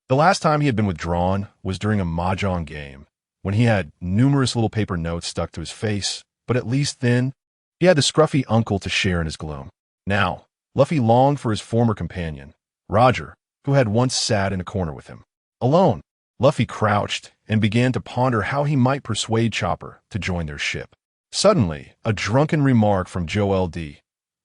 The last time he had been withdrawn was during a mahjong game, when he had numerous little paper notes stuck to his face, but at least then, he had the scruffy uncle to share in his gloom. Now, Luffy longed for his former companion, Roger, who had once sat in a corner with him. Alone, Luffy crouched and began to ponder how he might persuade Chopper to join their ship. Suddenly, a drunken remark from Joe L.D.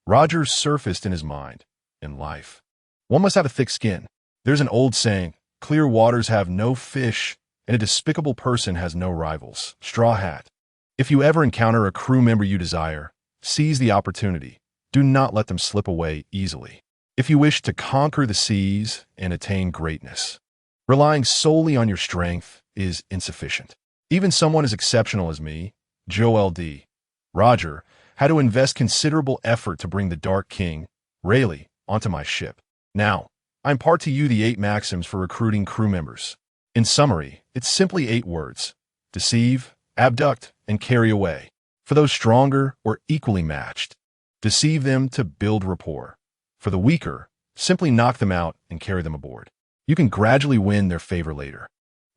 Roger surfaced in his mind. In life, one must have a thick skin. There's an old saying, clear waters have no fish, and a despicable person has no rivals. Straw Hat. If you ever encounter a crew member you desire, seize the opportunity. Do not let them slip away easily. If you wish to conquer the seas and attain greatness, relying solely on your strength is insufficient. Even someone as exceptional as me, Joe L.D. Roger, had to invest considerable effort to bring the Dark King, Rayleigh, onto my ship. Now, I impart to you the 8 maxims for recruiting crew members. In summary, it's simply 8 words: deceive, abduct, and carry away. For those stronger or equally matched, deceive them to build rapport. For the weaker, simply knock them out and carry them aboard. You can gradually win their favor later.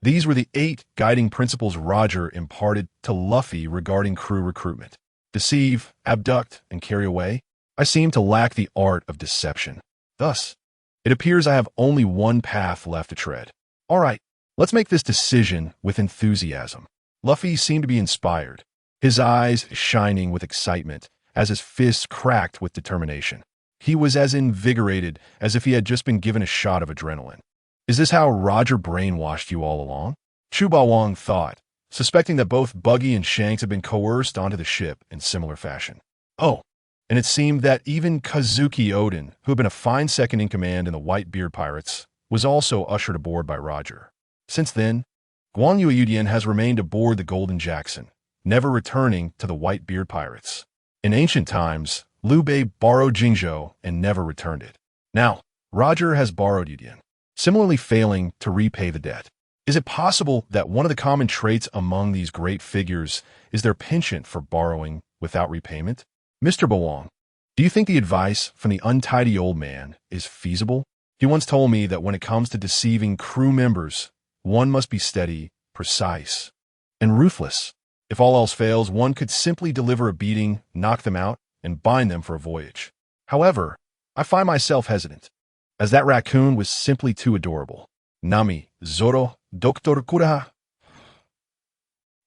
These were the 8 guiding principles Roger imparted to Luffy regarding crew recruitment. Deceive, abduct, and carry away. I seem to lack the art of deception. Thus, it appears I have only one path left to tread. All right, let's make this decision with enthusiasm. Luffy seemed to be inspired, his eyes shining with excitement as his fists cracked with determination. He was as invigorated as if he had just been given a shot of adrenaline. Is this how Roger brainwashed you all along? Chu Bawang thought, suspecting that both Buggy and Shanks had been coerced onto the ship in similar fashion. Oh, and it seemed that even Kazuki Oden, who had been a fine second-in-command in the Whitebeard Pirates, was also ushered aboard by Roger. Since then, Guan Yu has remained aboard the Golden Jackson, never returning to the Whitebeard Pirates. In ancient times, Liu Bei borrowed Jingzhou and never returned it. Now, Roger has borrowed Yudian, similarly failing to repay the debt. Is it possible that one of the common traits among these great figures is their penchant for borrowing without repayment? Mr. Bawang, do you think the advice from the untidy old man is feasible? He once told me that when it comes to deceiving crew members, one must be steady, precise, and ruthless. If all else fails, one could simply deliver a beating, knock them out, and bind them for a voyage. However, I find myself hesitant, as that raccoon was simply too adorable. Nami, Zoro, Dr. Kuraha.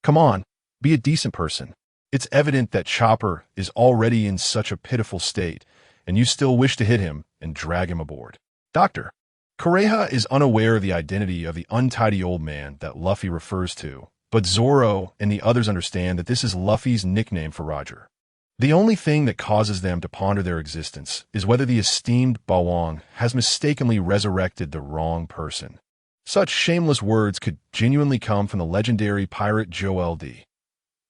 Come on, be a decent person. It's evident that Chopper is already in such a pitiful state, and you still wish to hit him and drag him aboard. Doctor, Kureha is unaware of the identity of the untidy old man that Luffy refers to, but Zoro and the others understand that this is Luffy's nickname for Roger. The only thing that causes them to ponder their existence is whether the esteemed Bawang has mistakenly resurrected the wrong person. Such shameless words could genuinely come from the legendary pirate Joe L.D.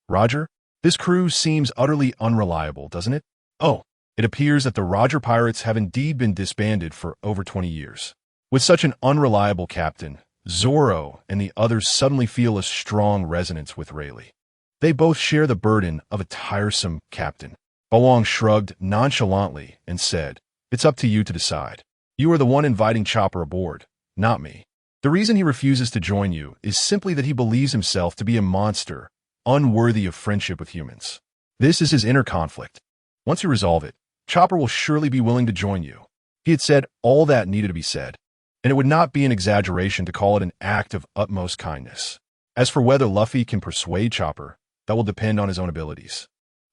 Roger, this crew seems utterly unreliable, doesn't it? Oh, it appears that the Roger Pirates have indeed been disbanded for over 20 years. With such an unreliable captain, Zoro and the others suddenly feel a strong resonance with Rayleigh. They both share the burden of a tiresome captain. Bawang shrugged nonchalantly and said, "It's up to you to decide. You are the one inviting Chopper aboard, not me. The reason he refuses to join you is simply that he believes himself to be a monster, unworthy of friendship with humans. This is his inner conflict. Once you resolve it, Chopper will surely be willing to join you." He had said all that needed to be said, and it would not be an exaggeration to call it an act of utmost kindness. As for whether Luffy can persuade Chopper, that will depend on his own abilities.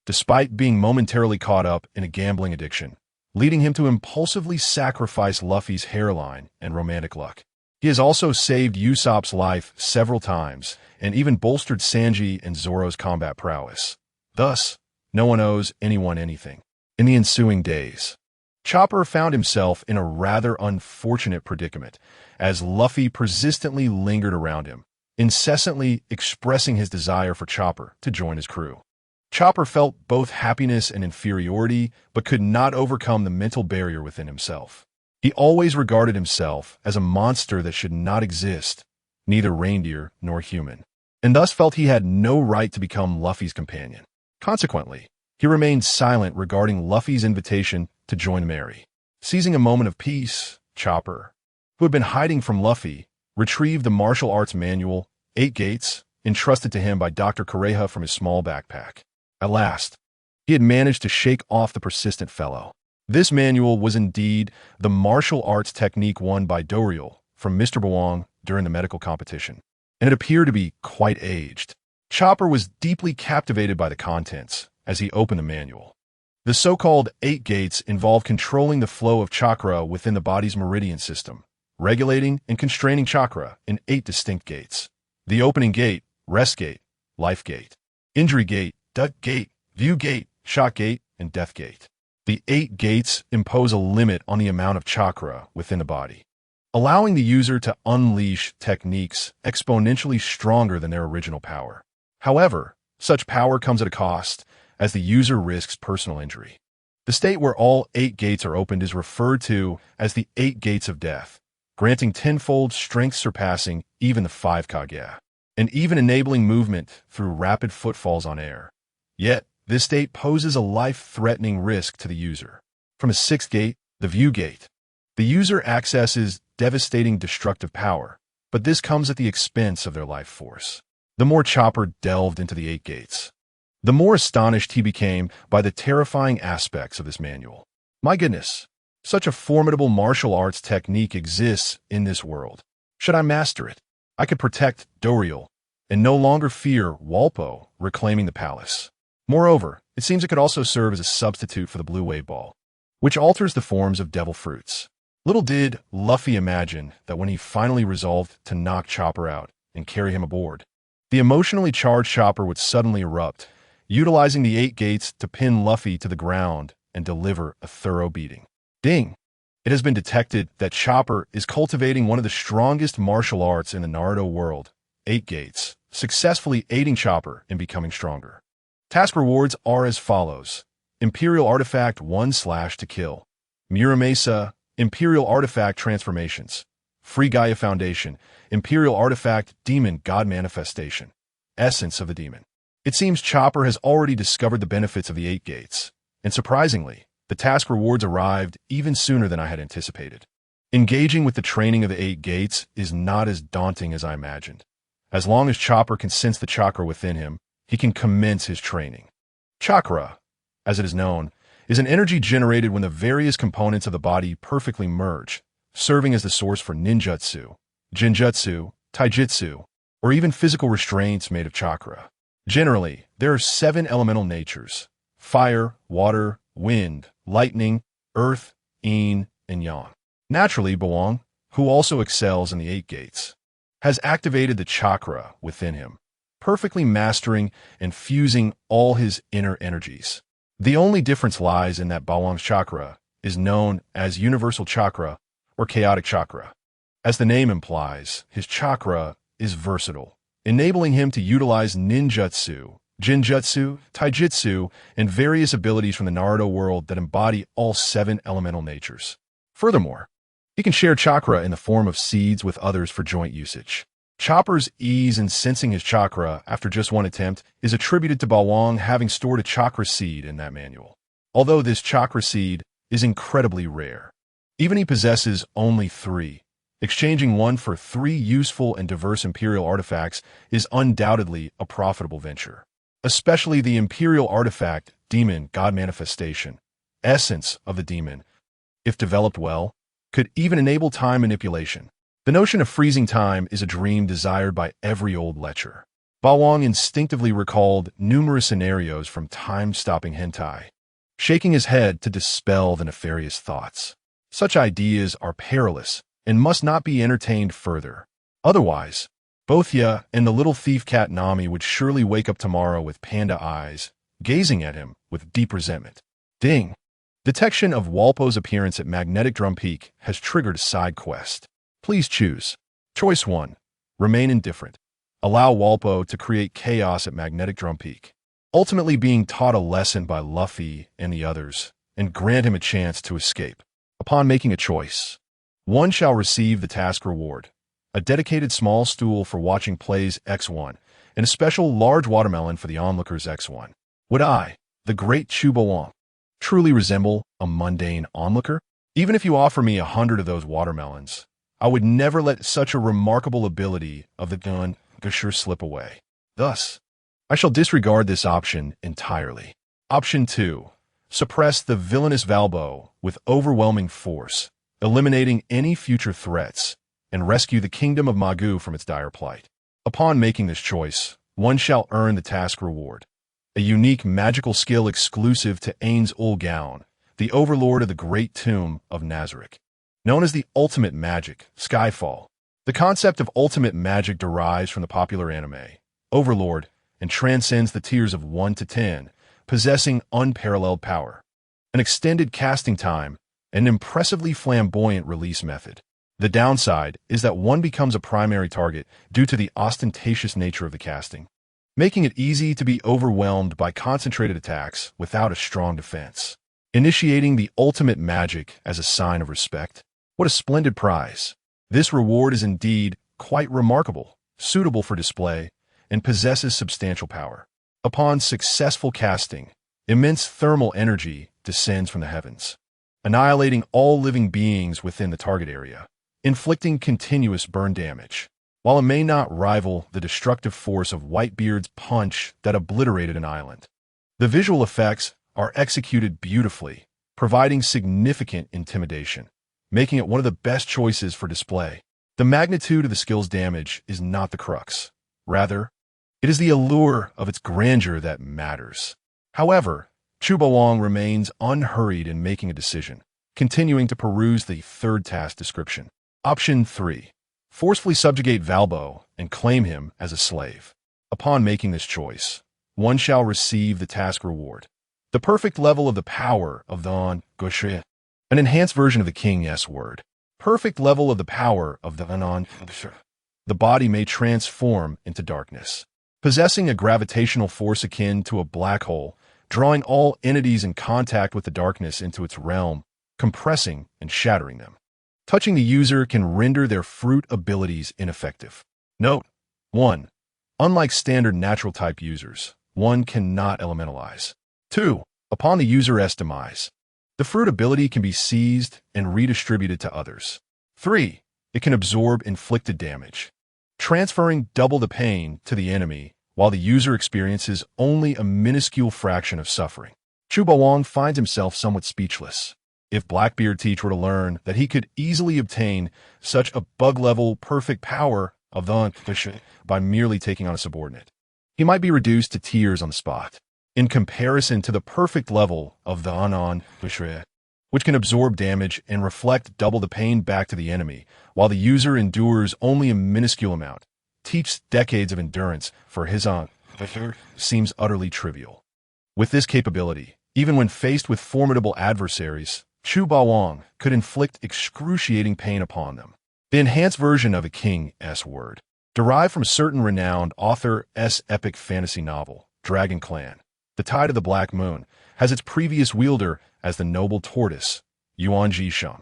Despite being momentarily caught up in a gambling addiction, leading him to impulsively sacrifice Luffy's hairline and romantic luck, he has also saved Usopp's life several times and even bolstered Sanji and Zoro's combat prowess. Thus, no one owes anyone anything. In the ensuing days, Chopper found himself in a rather unfortunate predicament as Luffy persistently lingered around him, incessantly expressing his desire for Chopper to join his crew. Chopper felt both happiness and inferiority, but could not overcome the mental barrier within himself. He always regarded himself as a monster that should not exist, neither reindeer nor human, and thus felt he had no right to become Luffy's companion. Consequently, he remained silent regarding Luffy's invitation to join Mary. Seizing a moment of peace, Chopper, who had been hiding from Luffy, retrieved the martial arts manual, 8 Gates, entrusted to him by Dr. Kureha from his small backpack. At last, he had managed to shake off the persistent fellow. This manual was indeed the martial arts technique won by Doriel from Mr. Bawang during the medical competition, and it appeared to be quite aged. Chopper was deeply captivated by the contents as he opened the manual. The so-called 8 Gates involve controlling the flow of chakra within the body's meridian system, regulating and constraining chakra in 8 distinct gates. The opening gate, rest gate, life gate, injury gate, duck gate, view gate, shock gate, and death gate. The 8 gates impose a limit on the amount of chakra within the body, allowing the user to unleash techniques exponentially stronger than their original power. However, such power comes at a cost, as the user risks personal injury. The state where all 8 gates are opened is referred to as the 8 Gates of Death, granting tenfold strength surpassing even the 5 Kage, and even enabling movement through rapid footfalls on air. Yet, this state poses a life-threatening risk to the user. From a 6th gate, the View Gate, the user accesses devastating destructive power, but this comes at the expense of their life force. The more Chopper delved into the 8 gates, the more astonished he became by the terrifying aspects of this manual. My goodness, such a formidable martial arts technique exists in this world. Should I master it, I could protect Doriel and no longer fear Walpo reclaiming the palace. Moreover, it seems it could also serve as a substitute for the Blue Wave Ball, which alters the forms of devil fruits. Little did Luffy imagine that when he finally resolved to knock Chopper out and carry him aboard, the emotionally charged Chopper would suddenly erupt, utilizing the 8 gates to pin Luffy to the ground and deliver a thorough beating. Ding! It has been detected that Chopper is cultivating one of the strongest martial arts in the Naruto world, 8 gates, successfully aiding Chopper in becoming stronger. Task rewards are as follows: Imperial Artifact 1/to kill, Muramesa, Imperial Artifact Transformations, Free Gaia Foundation, Imperial Artifact Demon God Manifestation, Essence of the Demon. It seems Chopper has already discovered the benefits of the 8 gates, and surprisingly, the task rewards arrived even sooner than I had anticipated. Engaging with the training of the 8 gates is not as daunting as I imagined. As long as Chopper can sense the chakra within him, he can commence his training. Chakra, as it is known, is an energy generated when the various components of the body perfectly merge, serving as the source for ninjutsu, genjutsu, taijutsu, or even physical restraints made of chakra. Generally, there are 7 elemental natures: fire, water, wind, lightning, earth, yin, and yang. Naturally, Bawang, who also excels in the 8 gates, has activated the chakra within him, perfectly mastering and fusing all his inner energies. The only difference lies in that Bawang's chakra is known as universal chakra or chaotic chakra. As the name implies, his chakra is versatile, enabling him to utilize ninjutsu, genjutsu, taijutsu, and various abilities from the Naruto world that embody all 7 elemental natures. Furthermore, He can share chakra in the form of seeds with others for joint usage. Chopper's ease in sensing his chakra after just one attempt is attributed to Bawang having stored a chakra seed in that manual. Although this chakra seed is incredibly rare. Even he possesses only 3. Exchanging one for 3 useful and diverse Imperial artifacts is undoubtedly a profitable venture. Especially the Imperial artifact, Demon God Manifestation, essence of the demon, if developed well, could even enable time manipulation. The notion of freezing time is a dream desired by every old lecher. Bawang instinctively recalled numerous scenarios from time-stopping hentai, shaking his head to dispel the nefarious thoughts. Such ideas are perilous and must not be entertained further. Otherwise, both Ya and the little thief cat Nami would surely wake up tomorrow with panda eyes, gazing at him with deep resentment. Ding! Detection of Walpo's appearance at Magnetic Drum Peak has triggered a side quest. Please choose. Choice 1. Remain indifferent. Allow Walpo to create chaos at Magnetic Drum Peak, ultimately being taught a lesson by Luffy and the others, and grant him a chance to escape. Upon making a choice, one shall receive the task reward, a dedicated small stool for watching plays X1, and a special large watermelon for the onlookers X1. Would I, the great Chubawang, truly resemble a mundane onlooker? Even if you offer me 100 of those watermelons, I would never let such a remarkable ability of the gun Gashur slip away. Thus, I shall disregard this option entirely. Option 2. Suppress the villainous Valbo with overwhelming force, eliminating any future threats, and rescue the kingdom of Magu from its dire plight. Upon making this choice, one shall earn the task reward, a unique magical skill exclusive to Ains Ul Gaon, the overlord of the great tomb of Nazarick. Known as the ultimate magic, Skyfall. The concept of ultimate magic derives from the popular anime, Overlord, and transcends the tiers of 1 to 10, possessing unparalleled power, an extended casting time, and an impressively flamboyant release method. The downside is that one becomes a primary target due to the ostentatious nature of the casting, making it easy to be overwhelmed by concentrated attacks without a strong defense. Initiating the ultimate magic as a sign of respect. What a splendid prize. This reward is indeed quite remarkable, suitable for display, and possesses substantial power. Upon successful casting, immense thermal energy descends from the heavens, annihilating all living beings within the target area, inflicting continuous burn damage. While it may not rival the destructive force of Whitebeard's punch that obliterated an island, the visual effects are executed beautifully, providing significant intimidation, making it one of the best choices for display. The magnitude of the skill's damage is not the crux. Rather, it is the allure of its grandeur that matters. However, Chubawang remains unhurried in making a decision, continuing to peruse the third task description. Option 3. Forcefully subjugate Valbo and claim him as a slave. Upon making this choice, one shall receive the task reward, the perfect level of the power of the Goshe, an enhanced version of the King S word. Perfect level of the power of the Anon. The body may transform into darkness, possessing a gravitational force akin to a black hole, drawing all entities in contact with the darkness into its realm, compressing and shattering them. Touching the user can render their fruit abilities ineffective. Note: 1. Unlike standard natural type users, one cannot elementalize. 2. Upon the user's demise, the fruit ability can be seized and redistributed to others. 3. It can absorb inflicted damage, transferring double the pain to the enemy while the user experiences only a minuscule fraction of suffering. Chubawang finds himself somewhat speechless. If Blackbeard Teach were to learn that he could easily obtain such a bug-level perfect power of the by merely taking on a subordinate, he might be reduced to tears on the spot. In comparison to the perfect level of the Anon, which can absorb damage and reflect double the pain back to the enemy, while the user endures only a minuscule amount, Teach's decades of endurance for his seems utterly trivial. With this capability, even when faced with formidable adversaries, Chubawang could inflict excruciating pain upon them. The enhanced version of a King S word, derived from a certain renowned author's epic fantasy novel, Dragon Clan, The Tide of the Black Moon, has its previous wielder as the noble tortoise, Yuan Jisheng.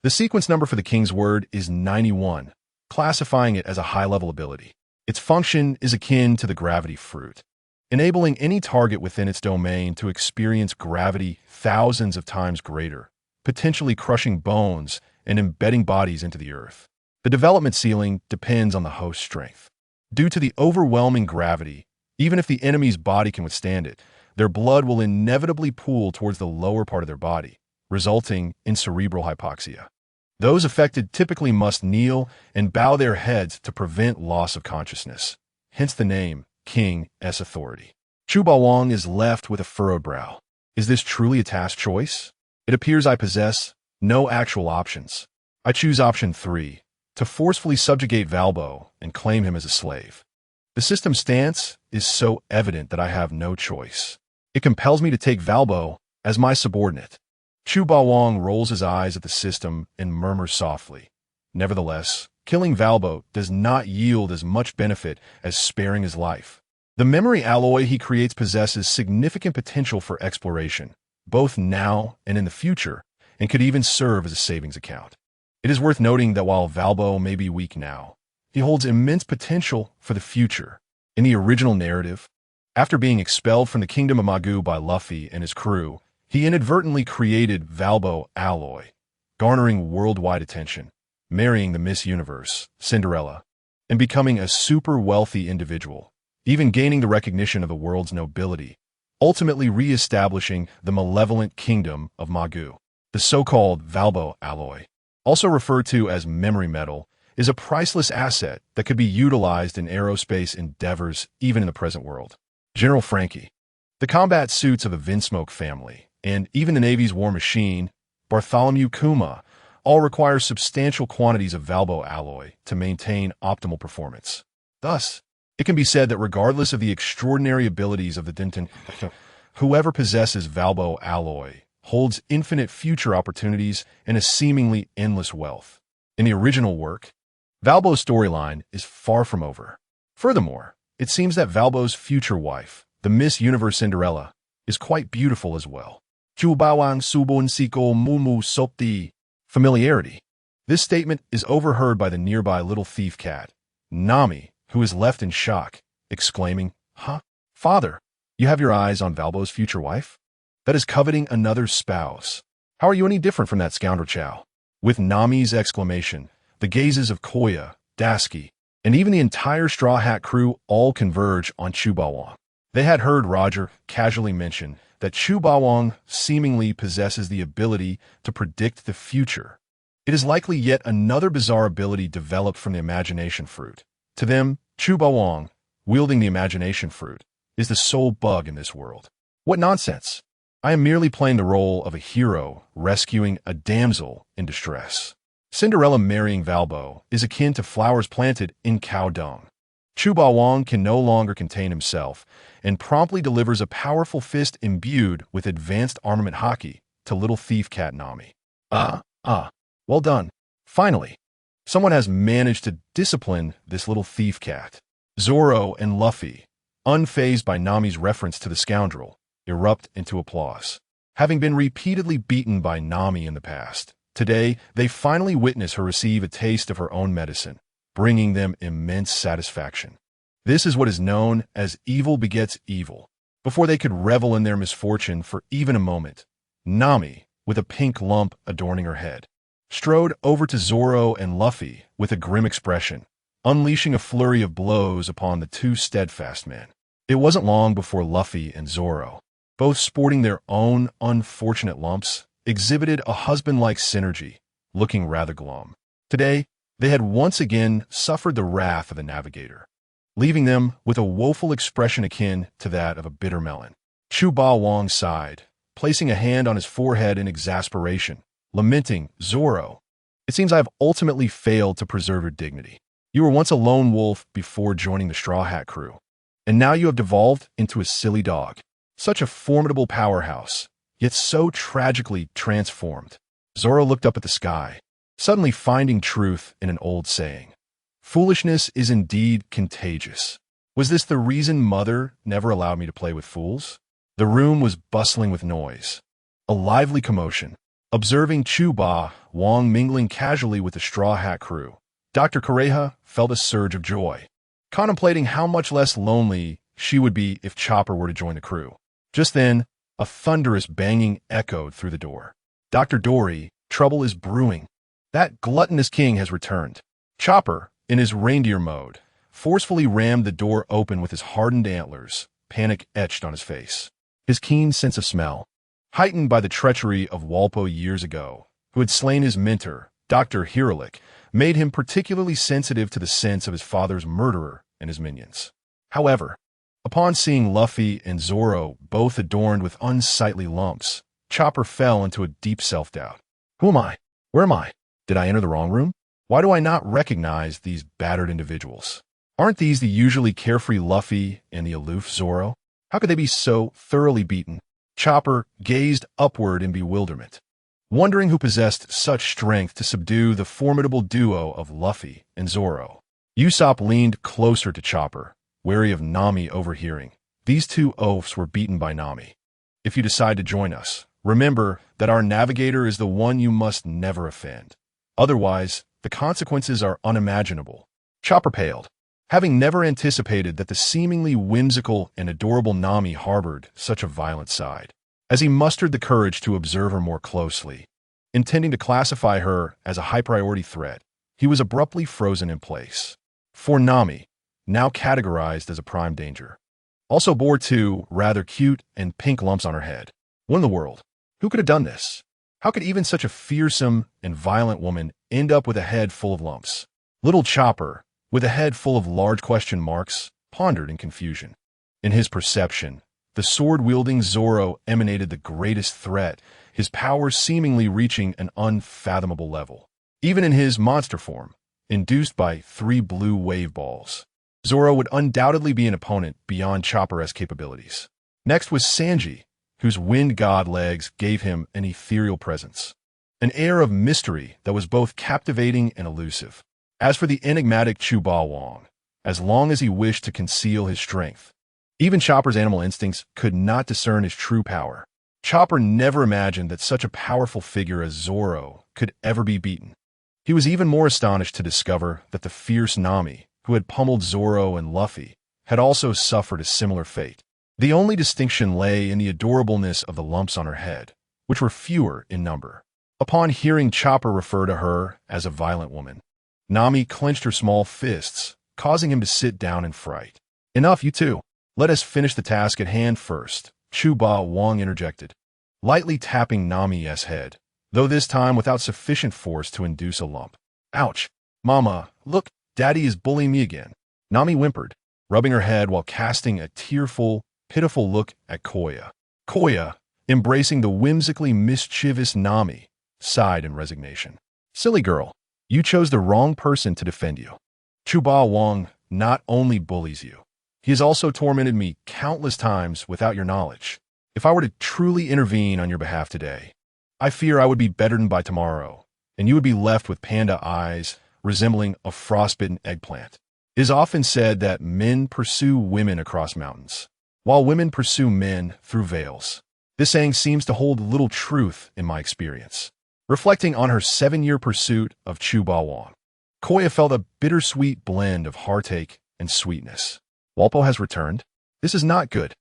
The sequence number for the king's word is 91, classifying it as a high-level ability. Its function is akin to the gravity fruit, enabling any target within its domain to experience gravity thousands of times greater, potentially crushing bones and embedding bodies into the earth. The development ceiling depends on the host's strength. Due to the overwhelming gravity, even if the enemy's body can withstand it, their blood will inevitably pool towards the lower part of their body, resulting in cerebral hypoxia. Those affected typically must kneel and bow their heads to prevent loss of consciousness, hence the name King's Authority. Chu Baowang is left with a furrowed brow. Is this truly a task choice? It appears I possess no actual options. I choose option 3, to forcefully subjugate Valbo and claim him as a slave. The system's stance is so evident that I have no choice. It compels me to take Valbo as my subordinate. Chu Baowang rolls his eyes at the system and murmurs softly. Nevertheless, killing Valbo does not yield as much benefit as sparing his life. The memory alloy he creates possesses significant potential for exploration, both now and in the future, and could even serve as a savings account. It is worth noting that while Valbo may be weak now, he holds immense potential for the future. In the original narrative, after being expelled from the kingdom of Magoo by Luffy and his crew, he inadvertently created Valbo Alloy, garnering worldwide attention, marrying the Miss Universe, Cinderella, and becoming a super wealthy individual, even gaining the recognition of the world's nobility, ultimately re-establishing the malevolent kingdom of Magoo. The so-called Valbo Alloy, also referred to as memory metal, is a priceless asset that could be utilized in aerospace endeavors even in the present world. General Frankie, the combat suits of the Vinsmoke family, and even the Navy's war machine, Bartholomew Kuma, all require substantial quantities of Valbo alloy to maintain optimal performance. Thus, it can be said that regardless of the extraordinary abilities of the Denton, whoever possesses Valbo alloy holds infinite future opportunities and a seemingly endless wealth. In the original work, Valbo's storyline is far from over. Furthermore, it seems that Valbo's future wife, the Miss Universe Cinderella, is quite beautiful as well. Chu Bawang Subon Siko Mumu Sopti. Familiarity. This statement is overheard by the nearby little thief cat, Nami, who is left in shock, exclaiming, "Huh? Father, you have your eyes on Valbo's future wife? That is coveting another spouse. How are you any different from that scoundrel Chow?" With Nami's exclamation, the gazes of Koya, Dasky, and even the entire Straw Hat crew all converge on Chu Bawang. They had heard Roger casually mention that Chu Bawang seemingly possesses the ability to predict the future. It is likely yet another bizarre ability developed from the imagination fruit. To them, Chu Bawang, wielding the imagination fruit, is the sole bug in this world. What nonsense! I am merely playing the role of a hero rescuing a damsel in distress. Cinderella marrying Valbo is akin to flowers planted in cow dung. Chu Bawang can no longer contain himself and promptly delivers a powerful fist imbued with advanced armament hockey to little thief cat Nami. Well done. Finally, someone has managed to discipline this little thief cat. Zoro and Luffy, unfazed by Nami's reference to the scoundrel, erupt into applause. Having been repeatedly beaten by Nami in the past, today they finally witness her receive a taste of her own medicine, bringing them immense satisfaction. This is what is known as evil begets evil. Before they could revel in their misfortune for even a moment, Nami, with a pink lump adorning her head, strode over to Zoro and Luffy with a grim expression, unleashing a flurry of blows upon the two steadfast men. It wasn't long before Luffy and Zoro, both sporting their own unfortunate lumps, exhibited a husband-like synergy, looking rather glum. Today, they had once again suffered the wrath of the navigator, leaving them with a woeful expression akin to that of a bitter melon. Chu Bawang sighed, placing a hand on his forehead in exasperation, lamenting, "Zoro, it seems I have ultimately failed to preserve your dignity. You were once a lone wolf before joining the Straw Hat crew, and now you have devolved into a silly dog. Such a formidable powerhouse, yet so tragically transformed." Zoro looked up at the sky, suddenly finding truth in an old saying. Foolishness is indeed contagious. Was this the reason Mother never allowed me to play with fools? The room was bustling with noise. A lively commotion. Observing Chuba Wong mingling casually with the Straw Hat crew, Dr. Koreha felt a surge of joy, contemplating how much less lonely she would be if Chopper were to join the crew. Just then, a thunderous banging echoed through the door. Dr. Dory, trouble is brewing. That gluttonous king has returned. Chopper, in his reindeer mode, forcefully rammed the door open with his hardened antlers, panic etched on his face. His keen sense of smell, heightened by the treachery of Walpo years ago, who had slain his mentor, Dr. Hiralik, made him particularly sensitive to the sense of his father's murderer and his minions. However, upon seeing Luffy and Zoro both adorned with unsightly lumps, Chopper fell into a deep self-doubt. Who am I? Where am I? Did I enter the wrong room? Why do I not recognize these battered individuals? Aren't these the usually carefree Luffy and the aloof Zoro? How could they be so thoroughly beaten? Chopper gazed upward in bewilderment, wondering who possessed such strength to subdue the formidable duo of Luffy and Zoro. Usopp leaned closer to Chopper, wary of Nami overhearing. These two oafs were beaten by Nami. If you decide to join us, remember that our navigator is the one you must never offend. Otherwise, the consequences are unimaginable. Chopper paled, having never anticipated that the seemingly whimsical and adorable Nami harbored such a violent side. As he mustered the courage to observe her more closely, intending to classify her as a high-priority threat, he was abruptly frozen in place. For Nami, now categorized as a prime danger, also bore two rather cute and pink lumps on her head. What in the world? Who could have done this? How could even such a fearsome and violent woman end up with a head full of lumps? Little Chopper, with a head full of large question marks, pondered in confusion. In his perception, the sword-wielding Zoro emanated the greatest threat, his powers seemingly reaching an unfathomable level. Even in his monster form, induced by 3 blue wave balls, Zoro would undoubtedly be an opponent beyond Chopper's capabilities. Next was Sanji, whose wind god legs gave him an ethereal presence, an air of mystery that was both captivating and elusive. As for the enigmatic Chuba Wong, as long as he wished to conceal his strength, even Chopper's animal instincts could not discern his true power. Chopper never imagined that such a powerful figure as Zoro could ever be beaten. He was even more astonished to discover that the fierce Nami, who had pummeled Zoro and Luffy, had also suffered a similar fate. The only distinction lay in the adorableness of the lumps on her head, which were fewer in number. Upon hearing Chopper refer to her as a violent woman, Nami clenched her small fists, causing him to sit down in fright. Enough, you two. Let us finish the task at hand first, Chuba Wong interjected, lightly tapping Nami's head, though this time without sufficient force to induce a lump. Ouch! Mama, look, Daddy is bullying me again. Nami whimpered, rubbing her head while casting a tearful, pitiful look at Koya. Koya, embracing the whimsically mischievous Nami, sighed in resignation. Silly girl, you chose the wrong person to defend you. Chuba Wong not only bullies you, he has also tormented me countless times without your knowledge. If I were to truly intervene on your behalf today, I fear I would be bettered by tomorrow, and you would be left with panda eyes resembling a frostbitten eggplant. It is often said that men pursue women across mountains, while women pursue men through veils. This saying seems to hold little truth in my experience. Reflecting on her 7-year pursuit of Chuba Wong, Koya felt a bittersweet blend of heartache and sweetness. Walpo has returned. This is not good.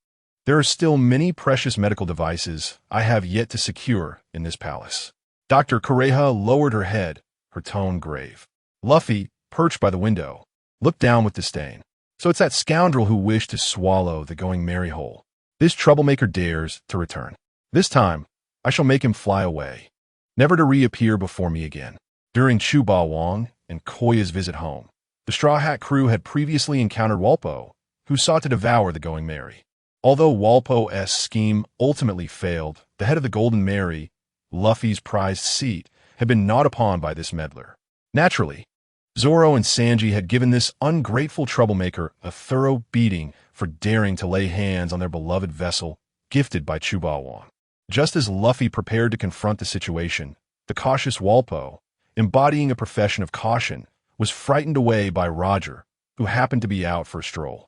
There are still many precious medical devices I have yet to secure in this palace. Dr. Koreha lowered her head, her tone grave. Luffy, perched by the window, looked down with disdain. So it's that scoundrel who wished to swallow the going merry whole. This troublemaker dares to return. This time, I shall make him fly away, never to reappear before me again. During Chuba Wong and Koya's visit home, the Straw Hat crew had previously encountered Walpo, who sought to devour the Going Merry. Although Walpo's scheme ultimately failed, the head of the Golden Mary, Luffy's prized seat, had been gnawed upon by this meddler. Naturally, Zoro and Sanji had given this ungrateful troublemaker a thorough beating for daring to lay hands on their beloved vessel, gifted by Chuba Wong. Just as Luffy prepared to confront the situation, the cautious Walpo, embodying a profession of caution, was frightened away by Roger, who happened to be out for a stroll.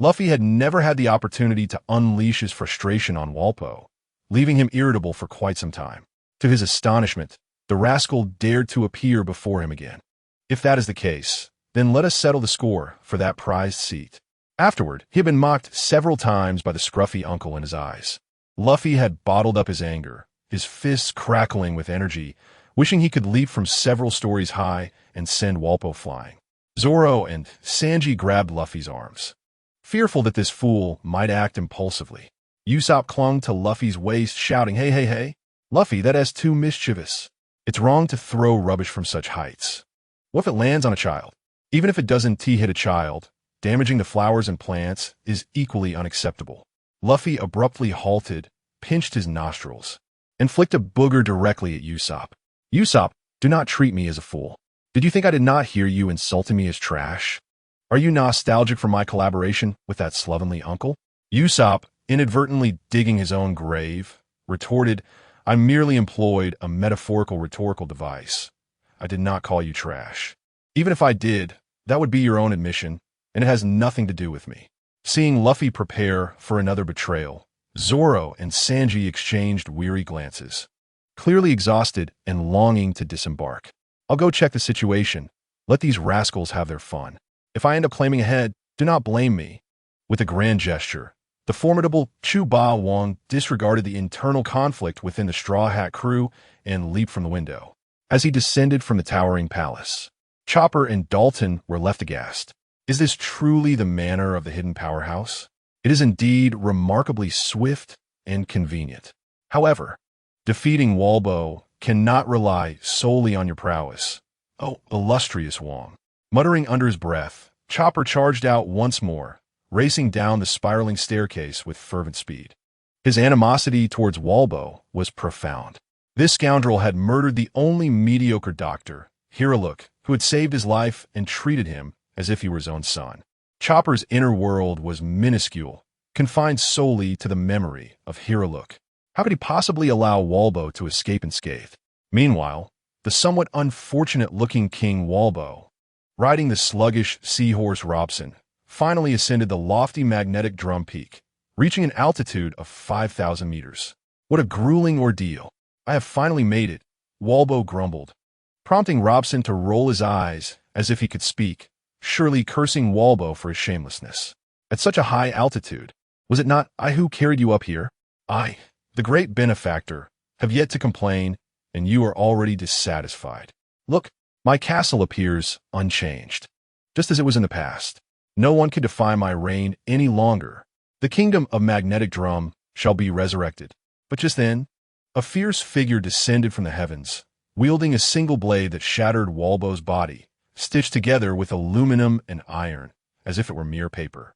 Luffy had never had the opportunity to unleash his frustration on Walpo, leaving him irritable for quite some time. To his astonishment, the rascal dared to appear before him again. If that is the case, then let us settle the score for that prized seat. Afterward, he had been mocked several times by the scruffy uncle in his eyes. Luffy had bottled up his anger, his fists crackling with energy, wishing he could leap from several stories high and send Walpo flying. Zoro and Sanji grabbed Luffy's arms, fearful that this fool might act impulsively. Usopp clung to Luffy's waist, shouting, "Hey, hey, hey! Luffy, that is too mischievous. It's wrong to throw rubbish from such heights. What if it lands on a child? Even if it doesn't hit a child, damaging the flowers and plants is equally unacceptable." Luffy abruptly halted, pinched his nostrils, and flicked a booger directly at Usopp. "Usopp, do not treat me as a fool. Did you think I did not hear you insulting me as trash? Are you nostalgic for my collaboration with that slovenly uncle?" Usopp, inadvertently digging his own grave, retorted, "I merely employed a metaphorical rhetorical device. I did not call you trash. Even if I did, that would be your own admission, and it has nothing to do with me." Seeing Luffy prepare for another betrayal, Zoro and Sanji exchanged weary glances, clearly exhausted and longing to disembark. "I'll go check the situation. Let these rascals have their fun. If I end up claiming a head, do not blame me." With a grand gesture, the formidable Chu Ba Wong disregarded the internal conflict within the Straw Hat crew and leaped from the window. As he descended from the towering palace, Chopper and Dalton were left aghast. Is this truly the manner of the hidden powerhouse? It is indeed remarkably swift and convenient. However, defeating Walpo cannot rely solely on your prowess. Oh, illustrious Wong. Muttering under his breath, Chopper charged out once more, racing down the spiraling staircase with fervent speed. His animosity towards Walpo was profound. This scoundrel had murdered the only mediocre doctor, Hiraluk, who had saved his life and treated him as if he were his own son. Chopper's inner world was minuscule, confined solely to the memory of Hiraluk. How could he possibly allow Walpo to escape unscathed? Meanwhile, the somewhat unfortunate-looking King Walpo, riding the sluggish seahorse Robson, finally ascended the lofty magnetic drum peak, reaching an altitude of 5,000 meters. "What a grueling ordeal. I have finally made it," Walpo grumbled, prompting Robson to roll his eyes as if he could speak, surely cursing Walpo for his shamelessness. "At such a high altitude, was it not I who carried you up here? I, the great benefactor, have yet to complain, and you are already dissatisfied. Look, my castle appears unchanged, just as it was in the past. No one can defy my reign any longer. The kingdom of Magnetic Drum shall be resurrected." But just then, a fierce figure descended from the heavens, wielding a single blade that shattered Walpo's body, stitched together with aluminum and iron, as if it were mere paper.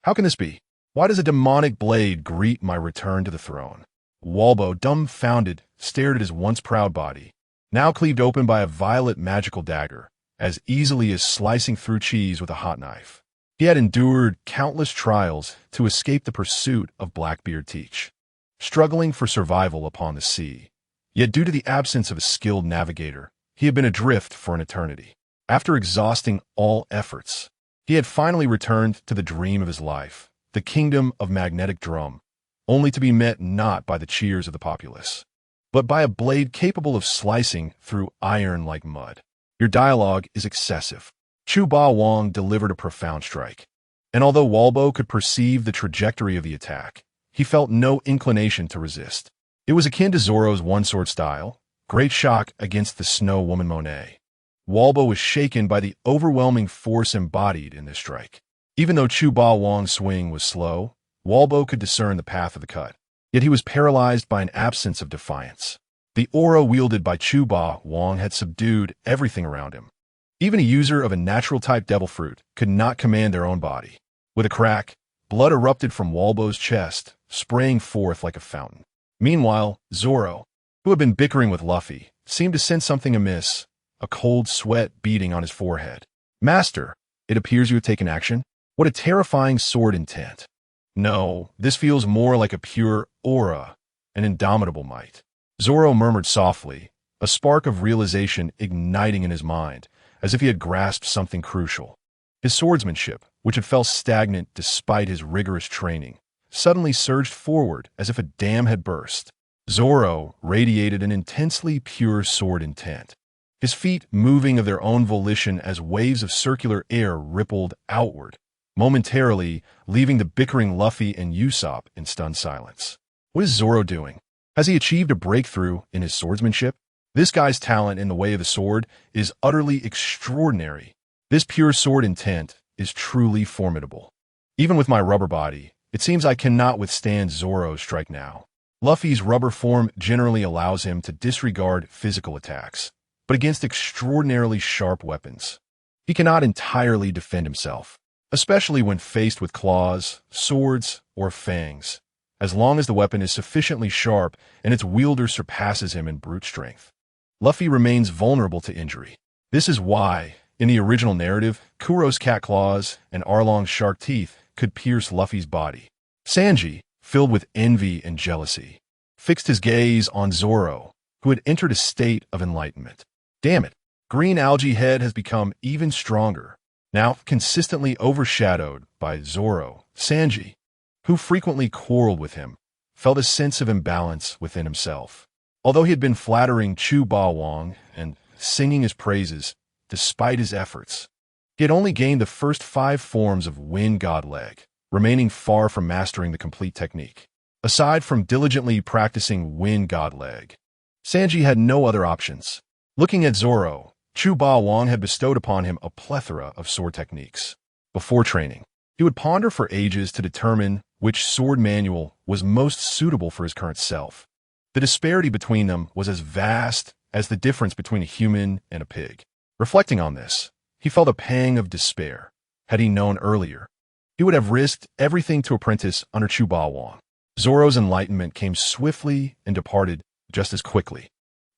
"How can this be? Why does a demonic blade greet my return to the throne?" Walpo, dumbfounded, stared at his once proud body, now cleaved open by a violet magical dagger, as easily as slicing through cheese with a hot knife. He had endured countless trials to escape the pursuit of Blackbeard Teach, struggling for survival upon the sea. Yet due to the absence of a skilled navigator, he had been adrift for an eternity. After exhausting all efforts, he had finally returned to the dream of his life, the kingdom of Magnetic Drum, only to be met not by the cheers of the populace, but by a blade capable of slicing through iron like mud. "Your dialogue is excessive." Chu Ba Wong delivered a profound strike, and although Walpo could perceive the trajectory of the attack, he felt no inclination to resist. It was akin to Zoro's one-sword style, great shock against the Snow Woman Monet. Walpo was shaken by the overwhelming force embodied in this strike. Even though Chu Ba Wong's swing was slow, Walpo could discern the path of the cut. Yet he was paralyzed by an absence of defiance. The aura wielded by Chu Ba Wong had subdued everything around him. Even a user of a natural-type devil fruit could not command their own body. With a crack, blood erupted from Walpo's chest, spraying forth like a fountain. Meanwhile, Zoro, who had been bickering with Luffy, seemed to sense something amiss, a cold sweat beading on his forehead. "Master, it appears you have taken action. What a terrifying sword intent." "No, this feels more like a pure aura, an indomitable might." Zoro murmured softly, a spark of realization igniting in his mind, as if he had grasped something crucial. His swordsmanship, which had felt stagnant despite his rigorous training, suddenly surged forward as if a dam had burst. Zoro radiated an intensely pure sword intent, his feet moving of their own volition as waves of circular air rippled outward, momentarily leaving the bickering Luffy and Usopp in stunned silence. What is Zoro doing? Has he achieved a breakthrough in his swordsmanship? This guy's talent in the way of the sword is utterly extraordinary. This pure sword intent is truly formidable. Even with my rubber body, it seems I cannot withstand Zoro's strike now. Luffy's rubber form generally allows him to disregard physical attacks, but against extraordinarily sharp weapons, he cannot entirely defend himself, especially when faced with claws, swords, or fangs, as long as the weapon is sufficiently sharp and its wielder surpasses him in brute strength. Luffy remains vulnerable to injury. This is why, in the original narrative, Kuro's cat claws and Arlong's shark teeth could pierce Luffy's body. Sanji, filled with envy and jealousy, fixed his gaze on Zoro, who had entered a state of enlightenment. Damn it, Green Algae Head has become even stronger, now consistently overshadowed by Zoro. Sanji, who frequently quarreled with him, felt a sense of imbalance within himself. Although he had been flattering Chu Ba Wang and singing his praises despite his efforts, he had only gained the first 5 forms of Wind God Leg, remaining far from mastering the complete technique. Aside from diligently practicing Wind God Leg, Sanji had no other options. Looking at Zoro, Chu Ba Wang had bestowed upon him a plethora of sword techniques. Before training, he would ponder for ages to determine which sword manual was most suitable for his current self. The disparity between them was as vast as the difference between a human and a pig. Reflecting on this, he felt a pang of despair. Had he known earlier, he would have risked everything to apprentice under Chu Ba Wang. Zoro's enlightenment came swiftly and departed just as quickly.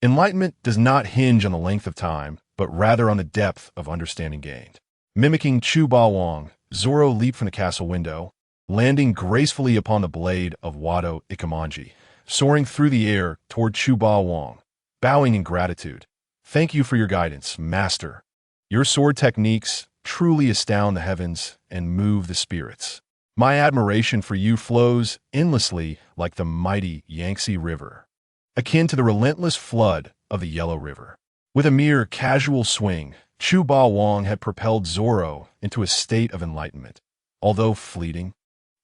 Enlightenment does not hinge on the length of time, but rather on the depth of understanding gained. Mimicking Chu Ba Wang, Zoro leaped from the castle window, landing gracefully upon the blade of Wado Ikamanji, soaring through the air toward Chu Ba Wang, bowing in gratitude. Thank you for your guidance, Master. Your sword techniques truly astound the heavens and move the spirits. My admiration for you flows endlessly like the mighty Yangtze River, akin to the relentless flood of the Yellow River. With a mere casual swing, Chu Ba Wang had propelled Zoro into a state of enlightenment. Although fleeting,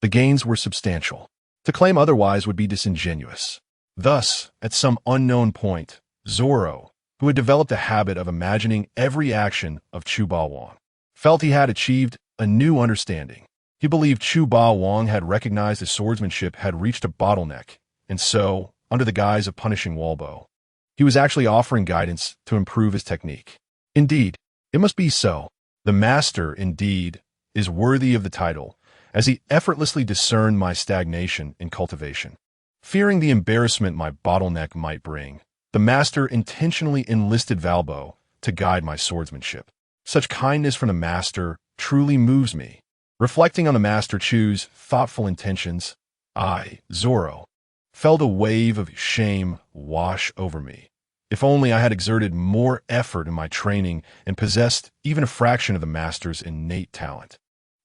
the gains were substantial. To claim otherwise would be disingenuous. Thus, at some unknown point, Zoro, who had developed a habit of imagining every action of Chu Ba Wang, felt he had achieved a new understanding. He believed Chu Ba Wang had recognized his swordsmanship had reached a bottleneck, and so, under the guise of punishing Walbo, he was actually offering guidance to improve his technique. Indeed, it must be so. The master, indeed, is worthy of the title, as he effortlessly discerned my stagnation in cultivation. Fearing the embarrassment my bottleneck might bring, the master intentionally enlisted Valbo to guide my swordsmanship. Such kindness from the master truly moves me. Reflecting on the Master Chu's thoughtful intentions, I, Zoro, felt a wave of shame wash over me. If only I had exerted more effort in my training and possessed even a fraction of the Master's innate talent,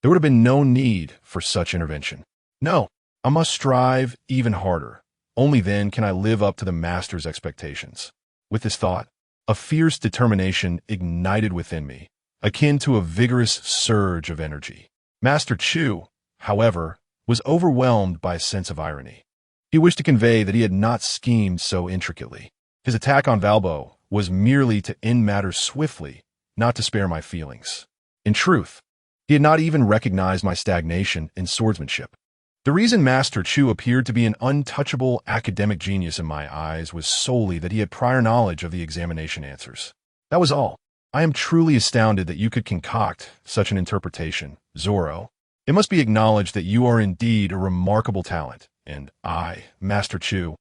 there would have been no need for such intervention. No, I must strive even harder. Only then can I live up to the Master's expectations. With this thought, a fierce determination ignited within me, akin to a vigorous surge of energy. Master Chu, however, was overwhelmed by a sense of irony. He wished to convey that he had not schemed so intricately. His attack on Valbo was merely to end matters swiftly, not to spare my feelings. In truth, he had not even recognized my stagnation in swordsmanship. The reason Master Chu appeared to be an untouchable academic genius in my eyes was solely that he had prior knowledge of the examination answers. That was all. I am truly astounded that you could concoct such an interpretation, Zoro. It must be acknowledged that you are indeed a remarkable talent, and I, Master Chu,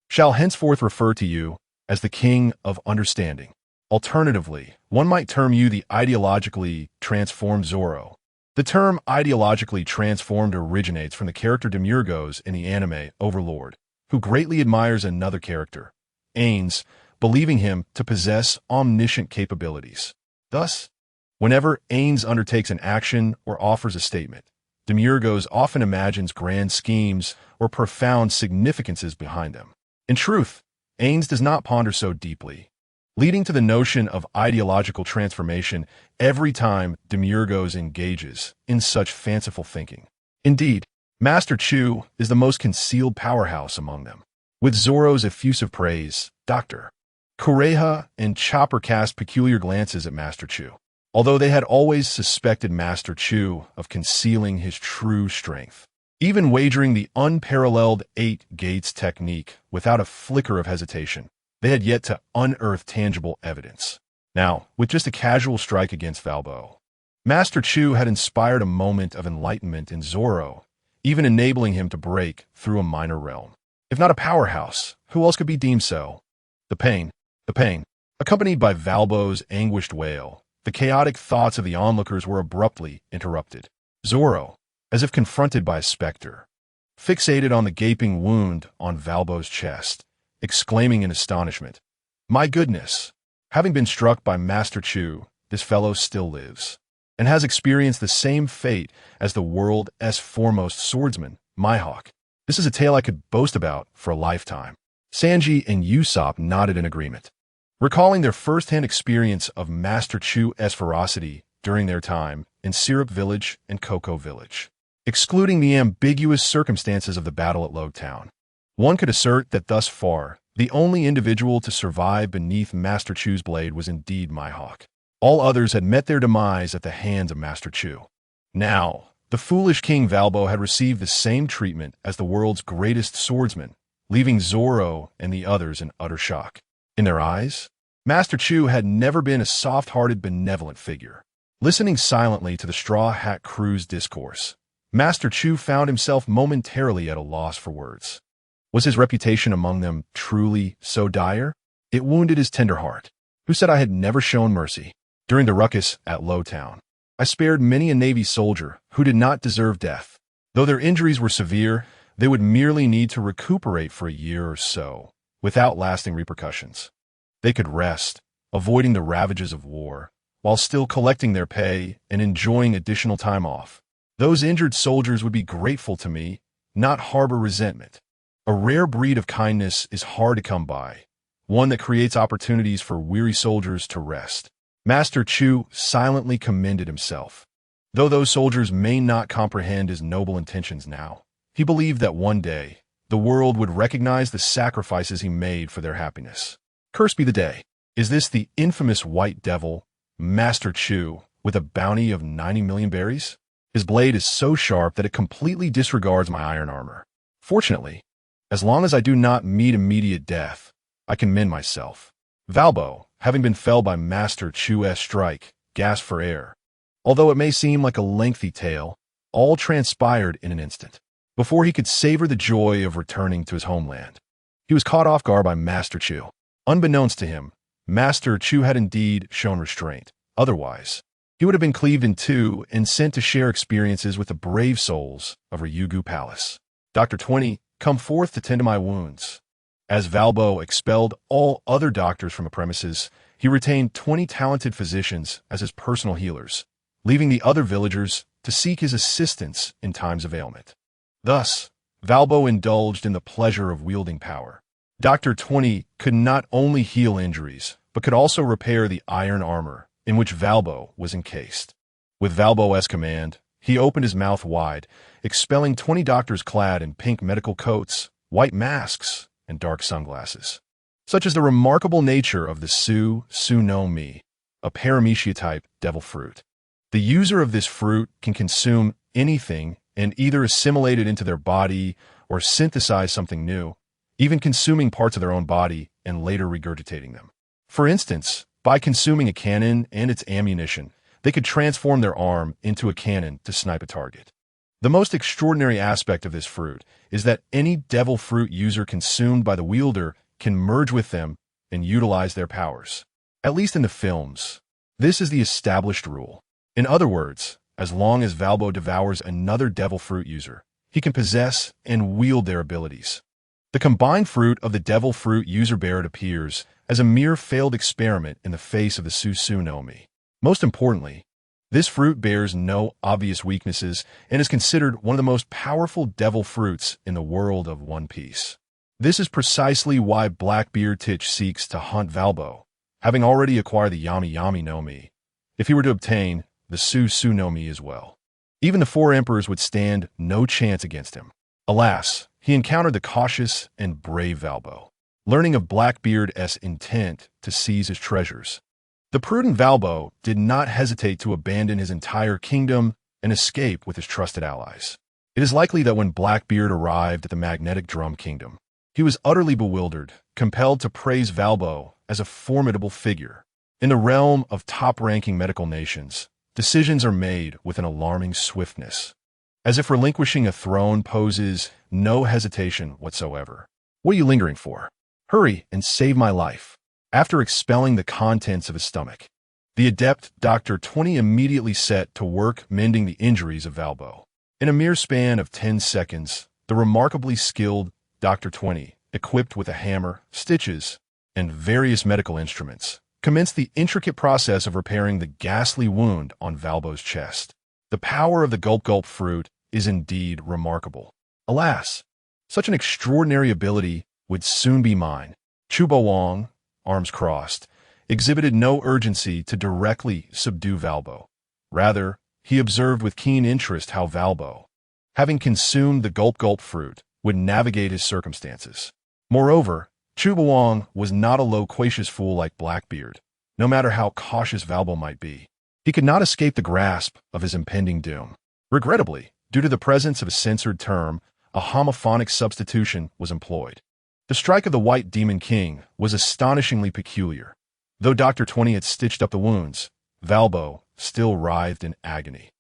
shall henceforth refer to you as the King of Understanding. Alternatively, one might term you the ideologically transformed Zoro. The term ideologically transformed originates from the character Demiurgos in the anime Overlord, who greatly admires another character, Ainz, believing him to possess omniscient capabilities. Thus, whenever Ainz undertakes an action or offers a statement, Demiurgos often imagines grand schemes or profound significances behind them. In truth, Ains does not ponder so deeply, leading to the notion of ideological transformation every time Demiurgos engages in such fanciful thinking. Indeed, Master Chu is the most concealed powerhouse among them. With Zoro's effusive praise, Dr. Kureha and Chopper cast peculiar glances at Master Chu, although they had always suspected Master Chu of concealing his true strength. Even wagering the unparalleled 8 gates technique without a flicker of hesitation, they had yet to unearth tangible evidence. Now, with just a casual strike against Valbo, Master Chu had inspired a moment of enlightenment in Zoro, even enabling him to break through a minor realm. If not a powerhouse, who else could be deemed so? The pain, accompanied by Valbo's anguished wail, the chaotic thoughts of the onlookers were abruptly interrupted. Zoro, as if confronted by a specter, fixated on the gaping wound on Valbo's chest, exclaiming in astonishment, "My goodness! Having been struck by Master Chu, this fellow still lives, and has experienced the same fate as the world's foremost swordsman, Mihawk. This is a tale I could boast about for a lifetime." Sanji and Usopp nodded in agreement, recalling their first-hand experience of Master Chu's ferocity during their time in Syrup Village and Cocoa Village. Excluding the ambiguous circumstances of the battle at Log Town, one could assert that thus far, the only individual to survive beneath Master Chu's blade was indeed Mihawk. All others had met their demise at the hands of Master Chu. Now, the foolish King Valbo had received the same treatment as the world's greatest swordsman, leaving Zoro and the others in utter shock. In their eyes, Master Chu had never been a soft-hearted, benevolent figure. Listening silently to the Straw Hat Crew's discourse, Master Chu found himself momentarily at a loss for words. Was his reputation among them truly so dire? It wounded his tender heart. Who said I had never shown mercy? During the ruckus at Lowtown, I spared many a Navy soldier who did not deserve death. Though their injuries were severe, they would merely need to recuperate for a year or so, without lasting repercussions. They could rest, avoiding the ravages of war, while still collecting their pay and enjoying additional time off. Those injured soldiers would be grateful to me, not harbor resentment. A rare breed of kindness is hard to come by, one that creates opportunities for weary soldiers to rest. Master Chu silently commended himself. Though those soldiers may not comprehend his noble intentions now, he believed that one day, the world would recognize the sacrifices he made for their happiness. Cursed be the day. Is this the infamous White Devil, Master Chu, with a bounty of 90 million berries? His blade is so sharp that it completely disregards my iron armor. Fortunately, as long as I do not meet immediate death, I can mend myself. Valbo, having been felled by Master Chu's strike, gasped for air. Although it may seem like a lengthy tale, all transpired in an instant. Before he could savor the joy of returning to his homeland, he was caught off guard by Master Chu. Unbeknownst to him, Master Chu had indeed shown restraint. Otherwise, he would have been cleaved in two and sent to share experiences with the brave souls of Ryugu Palace. Dr. 20, come forth to tend to my wounds. As Valbo expelled all other doctors from the premises, he retained 20 talented physicians as his personal healers, leaving the other villagers to seek his assistance in times of ailment. Thus, Valbo indulged in the pleasure of wielding power. Dr. 20 could not only heal injuries, but could also repair the iron armor in which Valbo was encased. With Valbo's command, he opened his mouth wide, expelling 20 doctors clad in pink medical coats, white masks, and dark sunglasses. Such is the remarkable nature of the Su-no-Mi, a paramecia-type devil fruit. The user of this fruit can consume anything and either assimilate it into their body or synthesize something new, even consuming parts of their own body and later regurgitating them. For instance, by consuming a cannon and its ammunition, they could transform their arm into a cannon to snipe a target. The most extraordinary aspect of this fruit is that any devil fruit user consumed by the wielder can merge with them and utilize their powers. At least in the films, this is the established rule. In other words, as long as Valbo devours another devil fruit user, he can possess and wield their abilities. The combined fruit of the devil fruit user bear appears as a mere failed experiment in the face of the Susunomi. Most importantly, this fruit bears no obvious weaknesses and is considered one of the most powerful devil fruits in the world of One Piece. This is precisely why Blackbeard Titch seeks to hunt Valbo, having already acquired the Yami Yami no Mi, if he were to obtain the Su Su no Mi as well. Even the four emperors would stand no chance against him. Alas, he encountered the cautious and brave Valbo, learning of Blackbeard's intent to seize his treasures. The prudent Valbo did not hesitate to abandon his entire kingdom and escape with his trusted allies. It is likely that when Blackbeard arrived at the Magnetic Drum Kingdom, he was utterly bewildered, compelled to praise Valbo as a formidable figure. In the realm of top-ranking medical nations, decisions are made with an alarming swiftness, as if relinquishing a throne poses no hesitation whatsoever. What are you lingering for? Hurry and save my life. After expelling the contents of his stomach, the adept Dr. 20 immediately set to work mending the injuries of Valbo. In a mere span of 10 seconds, the remarkably skilled Dr. 20, equipped with a hammer, stitches, and various medical instruments, commenced the intricate process of repairing the ghastly wound on Valbo's chest. The power of the gulp-gulp fruit is indeed remarkable. Alas, such an extraordinary ability would soon be mine. Chuba Wong, arms crossed, exhibited no urgency to directly subdue Valbo. Rather, he observed with keen interest how Valbo, having consumed the gulp-gulp fruit, would navigate his circumstances. Moreover, Chuba Wong was not a loquacious fool like Blackbeard, no matter how cautious Valbo might be. He could not escape the grasp of his impending doom. Regrettably, due to the presence of a censored term, a homophonic substitution was employed. The strike of the White Demon King was astonishingly peculiar. Though Dr. 20 had stitched up the wounds, Valbo still writhed in agony.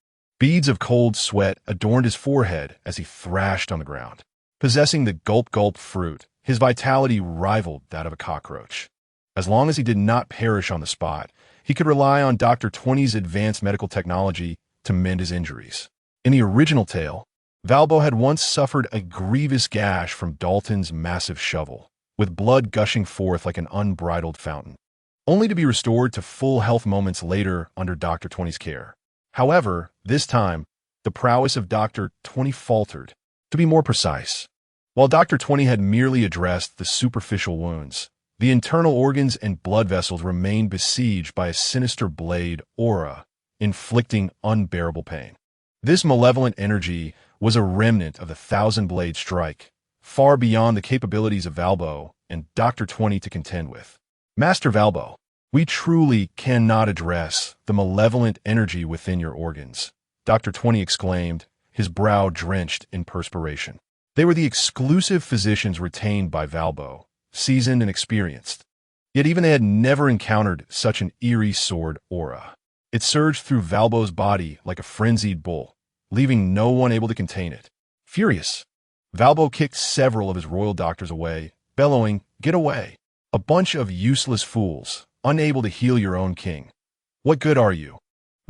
Beads of cold sweat adorned his forehead as he thrashed on the ground. Possessing the gulp-gulp fruit, his vitality rivaled that of a cockroach. As long as he did not perish on the spot, he could rely on Dr. 20's advanced medical technology to mend his injuries. In the original tale, Valbo had once suffered a grievous gash from Dalton's massive shovel, with blood gushing forth like an unbridled fountain, only to be restored to full health moments later under Dr. 20's care. However, this time, the prowess of Dr. 20 faltered. To be more precise, while Dr. 20 had merely addressed the superficial wounds, the internal organs and blood vessels remained besieged by a sinister blade aura, inflicting unbearable pain. This malevolent energy was a remnant of the thousand-blade strike, far beyond the capabilities of Valbo and Dr. 20 to contend with. Master Valbo, we truly cannot address the malevolent energy within your organs, Dr. 20 exclaimed, his brow drenched in perspiration. They were the exclusive physicians retained by Valbo, seasoned and experienced. Yet even they had never encountered such an eerie sword aura. It surged through Valbo's body like a frenzied bull, leaving no one able to contain it. Furious, Valbo kicked several of his royal doctors away, bellowing, "Get away! A bunch of useless fools, unable to heal your own king. What good are you?"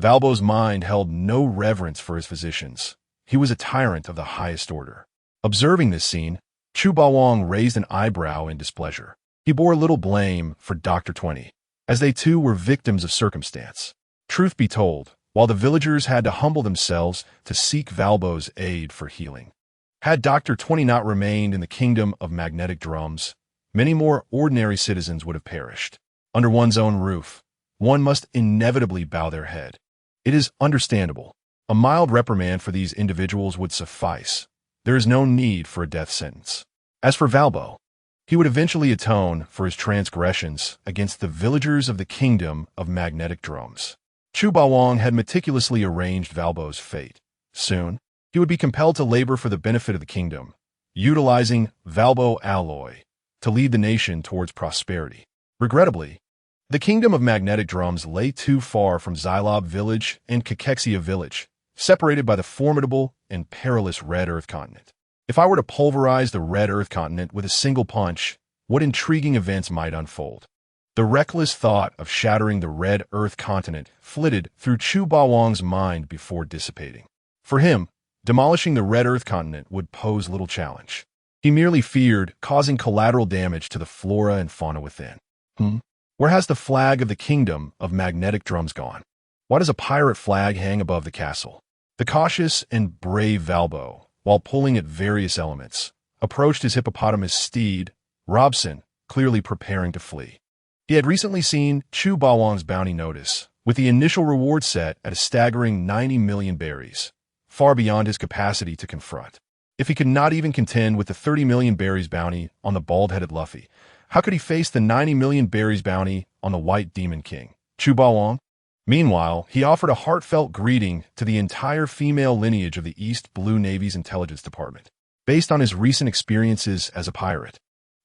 Valbo's mind held no reverence for his physicians. He was a tyrant of the highest order. Observing this scene, Chu Bawang raised an eyebrow in displeasure. He bore little blame for Dr. 20, as they too were victims of circumstance. Truth be told, while the villagers had to humble themselves to seek Valbo's aid for healing, had Dr. 20 not remained in the kingdom of magnetic drums, many more ordinary citizens would have perished. Under one's own roof, one must inevitably bow their head. It is understandable. A mild reprimand for these individuals would suffice. There is no need for a death sentence. As for Valbo, he would eventually atone for his transgressions against the villagers of the kingdom of magnetic drums. Chu Bawang had meticulously arranged Valbo's fate. Soon, he would be compelled to labor for the benefit of the kingdom, utilizing Valbo alloy to lead the nation towards prosperity. Regrettably, the kingdom of magnetic drums lay too far from Xylob village and Cachexia village, separated by the formidable and perilous Red Earth continent. If I were to pulverize the Red Earth continent with a single punch, what intriguing events might unfold? The reckless thought of shattering the Red Earth continent flitted through Chu Bawang's mind before dissipating. For him, demolishing the Red Earth continent would pose little challenge. He merely feared causing collateral damage to the flora and fauna within. Where has the flag of the kingdom of magnetic drums gone? Why does a pirate flag hang above the castle? The cautious and brave Valbo, while pulling at various elements, approached his hippopotamus steed, Robson, clearly preparing to flee. He had recently seen Chu Bawang's bounty notice, with the initial reward set at a staggering 90 million berries, far beyond his capacity to confront. If he could not even contend with the 30 million berries bounty on the bald-headed Luffy, how could he face the 90 million berries bounty on the White Demon King, Chu Bawang? Meanwhile, he offered a heartfelt greeting to the entire female lineage of the East Blue Navy's intelligence department, based on his recent experiences as a pirate.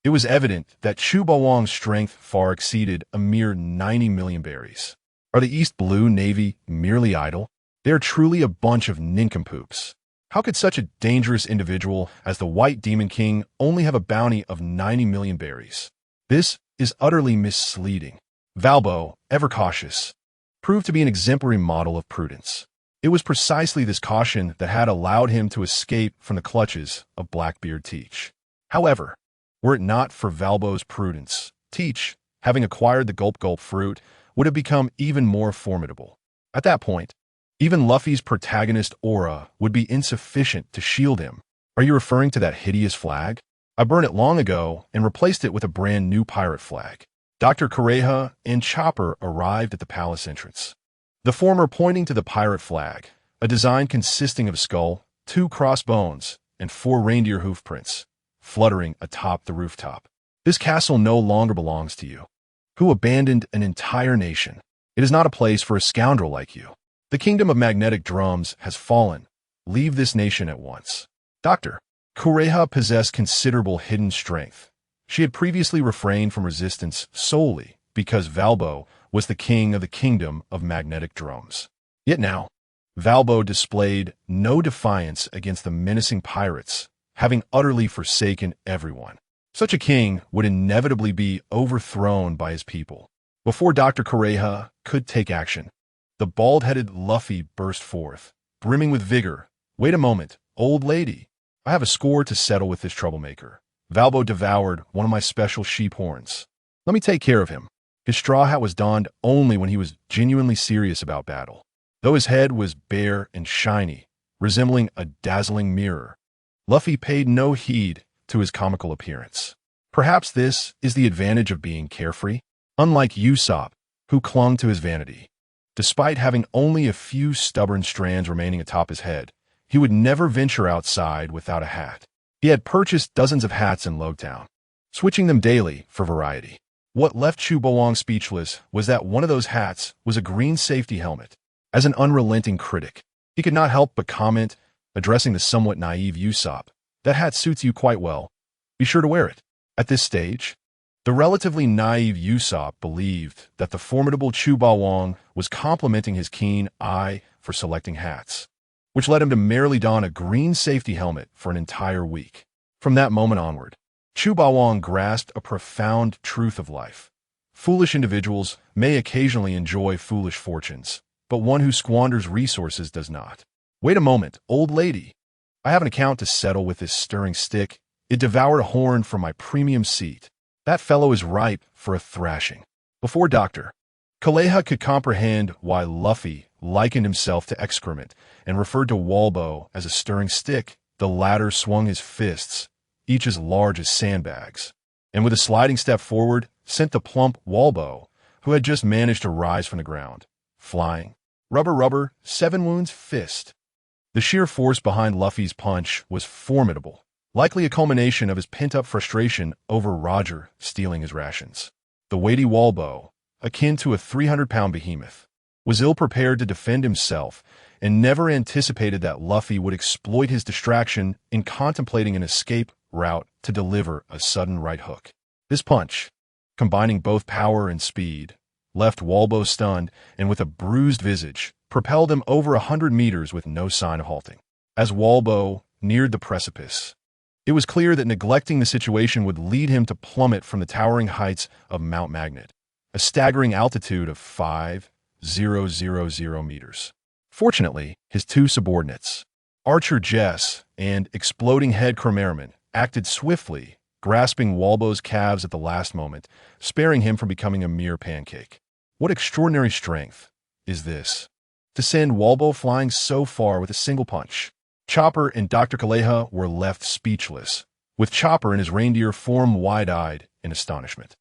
It was evident that Chu Bawang's strength far exceeded a mere 90 million berries. Are the East Blue Navy merely idle? They are truly a bunch of nincompoops. How could such a dangerous individual as the White Demon King only have a bounty of 90 million berries? This is utterly misleading. Valbo, ever cautious, proved to be an exemplary model of prudence. It was precisely this caution that had allowed him to escape from the clutches of Blackbeard Teach. However, were it not for Valbo's prudence, Teach, having acquired the Gulp fruit, would have become even more formidable. At that point, even Luffy's protagonist aura would be insufficient to shield him. Are you referring to that hideous flag? I burned it long ago and replaced it with a brand new pirate flag. Dr. Kureha and Chopper arrived at the palace entrance, the former pointing to the pirate flag, a design consisting of a skull, 2 crossbones, and 4 reindeer hoof prints, fluttering atop the rooftop. This castle no longer belongs to you, who abandoned an entire nation. It is not a place for a scoundrel like you. The kingdom of magnetic drums has fallen. Leave this nation at once. Dr. Kureha possessed considerable hidden strength. She had previously refrained from resistance solely because Valbo was the king of the kingdom of magnetic drums. Yet now, Valbo displayed no defiance against the menacing pirates, having utterly forsaken everyone. Such a king would inevitably be overthrown by his people. Before Dr. Kureha could take action, the bald-headed Luffy burst forth, brimming with vigor. Wait a moment, old lady. I have a score to settle with this troublemaker. Valbo devoured one of my special sheep horns. Let me take care of him. His straw hat was donned only when he was genuinely serious about battle, though his head was bare and shiny, resembling a dazzling mirror. Luffy paid no heed to his comical appearance. Perhaps this is the advantage of being carefree, unlike Usopp, who clung to his vanity. Despite having only a few stubborn strands remaining atop his head, he would never venture outside without a hat. He had purchased dozens of hats in Logtown, switching them daily for variety. What left Chu Bawang speechless was that one of those hats was a green safety helmet. As an unrelenting critic, he could not help but comment, addressing the somewhat naive Usopp, "That hat suits you quite well. Be sure to wear it." At this stage, the relatively naive Usopp believed that the formidable Chu Bawang was complimenting his keen eye for selecting hats, which led him to merely don a green safety helmet for an entire week. From that moment onward, Chu Bawang grasped a profound truth of life. Foolish individuals may occasionally enjoy foolish fortunes, but one who squanders resources does not. Wait a moment, old lady. I have an account to settle with this stirring stick. It devoured a horn from my premium seat. That fellow is ripe for a thrashing. Before Dr. Kureha could comprehend why Luffy likened himself to excrement and referred to Walbo as a stirring stick, the latter swung his fists, each as large as sandbags, and with a sliding step forward, sent the plump Walbo, who had just managed to rise from the ground, flying. Rubber, 7 wounds fist. The sheer force behind Luffy's punch was formidable, likely a culmination of his pent-up frustration over Roger stealing his rations. The weighty Walbo, akin to a 300-pound behemoth, was ill-prepared to defend himself and never anticipated that Luffy would exploit his distraction in contemplating an escape route to deliver a sudden right hook. This punch, combining both power and speed, left Walbo stunned and with a bruised visage, propelled him over 100 meters with no sign of halting. As Walbo neared the precipice, it was clear that neglecting the situation would lead him to plummet from the towering heights of Mount Magnet, a staggering altitude of 5,000 meters. Fortunately, his 2 subordinates, Archer Jess and Exploding Head Cromerman, acted swiftly, grasping Walbo's calves at the last moment, sparing him from becoming a mere pancake. What extraordinary strength is this, to send Walbo flying so far with a single punch? Chopper and Dr. Kureha were left speechless, with Chopper and his reindeer form wide-eyed in astonishment.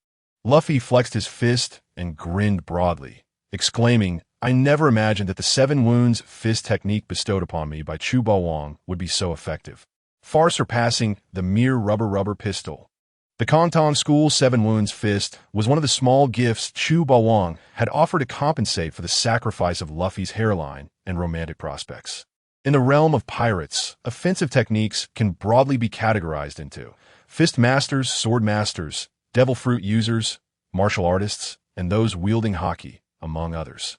Luffy flexed his fist and grinned broadly, exclaiming, "I never imagined that the 7 wounds fist technique bestowed upon me by Chu Bawang would be so effective, far surpassing the mere rubber pistol." The Kanton School 7 wounds fist was one of the small gifts Chu Bawang had offered to compensate for the sacrifice of Luffy's hairline and romantic prospects. In the realm of pirates, offensive techniques can broadly be categorized into fist masters, sword masters, devil fruit users, martial artists, and those wielding haki, among others.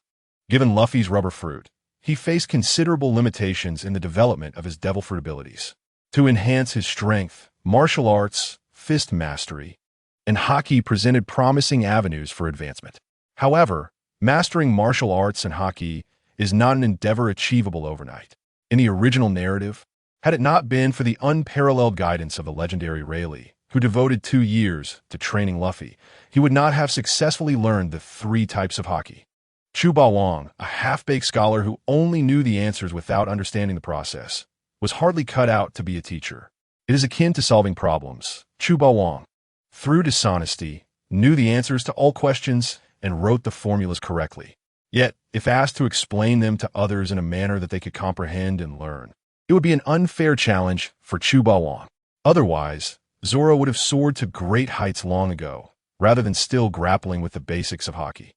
Given Luffy's rubber fruit, he faced considerable limitations in the development of his devil fruit abilities. To enhance his strength, martial arts, fist mastery, and haki presented promising avenues for advancement. However, mastering martial arts and haki is not an endeavor achievable overnight. In the original narrative, had it not been for the unparalleled guidance of the legendary Rayleigh, who devoted 2 years to training Luffy, he would not have successfully learned the 3 types of haki. Chu Bawang, a half-baked scholar who only knew the answers without understanding the process, was hardly cut out to be a teacher. It is akin to solving problems. Chu Bawang, through dishonesty, knew the answers to all questions and wrote the formulas correctly. Yet, if asked to explain them to others in a manner that they could comprehend and learn, it would be an unfair challenge for Chu Bawang. Otherwise, Zoro would have soared to great heights long ago, rather than still grappling with the basics of haki.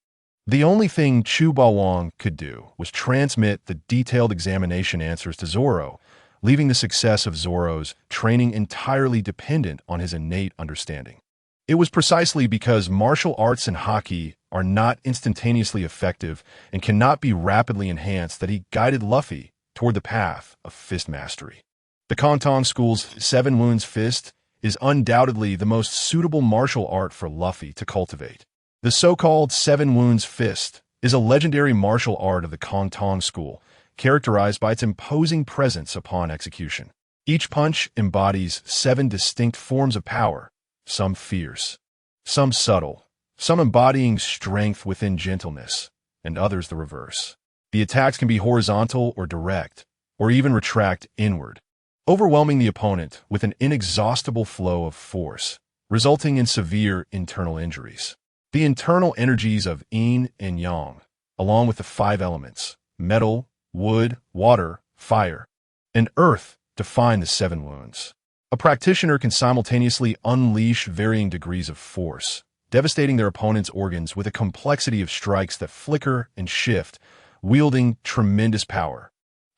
The only thing Chu Bawang could do was transmit the detailed examination answers to Zoro, leaving the success of Zoro's training entirely dependent on his innate understanding. It was precisely because martial arts and haki are not instantaneously effective and cannot be rapidly enhanced that he guided Luffy toward the path of fist mastery. The Kanton School's 7 wounds fist is undoubtedly the most suitable martial art for Luffy to cultivate. The so-called 7 wounds fist is a legendary martial art of the Kanton School, characterized by its imposing presence upon execution. Each punch embodies 7 distinct forms of power, some fierce, some subtle, some embodying strength within gentleness, and others the reverse. The attacks can be horizontal or direct, or even retract inward, overwhelming the opponent with an inexhaustible flow of force, resulting in severe internal injuries. The internal energies of yin and yang, along with the 5 elements, metal, wood, water, fire, and earth, define the 7 wounds. A practitioner can simultaneously unleash varying degrees of force, devastating their opponent's organs with a complexity of strikes that flicker and shift, wielding tremendous power.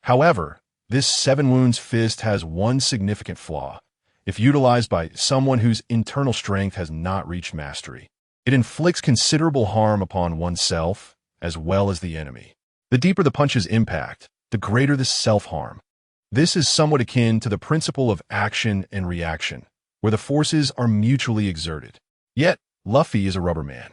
However, this 7 wounds fist has one significant flaw. If utilized by someone whose internal strength has not reached mastery, it inflicts considerable harm upon oneself as well as the enemy. The deeper the punch's impact, the greater the self-harm. This is somewhat akin to the principle of action and reaction, where the forces are mutually exerted. Yet, Luffy is a rubber man.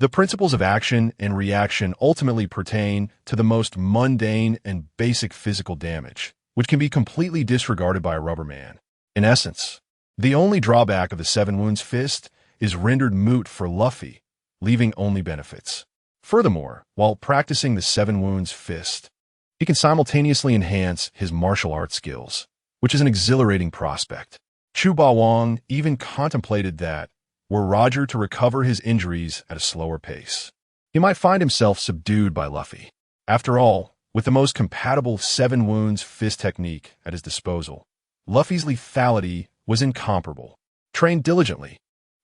The principles of action and reaction ultimately pertain to the most mundane and basic physical damage, which can be completely disregarded by a rubber man. In essence, the only drawback of the 7 wounds fist is rendered moot for Luffy, leaving only benefits. Furthermore, while practicing the 7 wounds fist, he can simultaneously enhance his martial arts skills, which is an exhilarating prospect. Chu Bawang even contemplated that, were Roger to recover his injuries at a slower pace, he might find himself subdued by Luffy. After all, with the most compatible 7 wounds fist technique at his disposal, Luffy's lethality was incomparable. Trained diligently,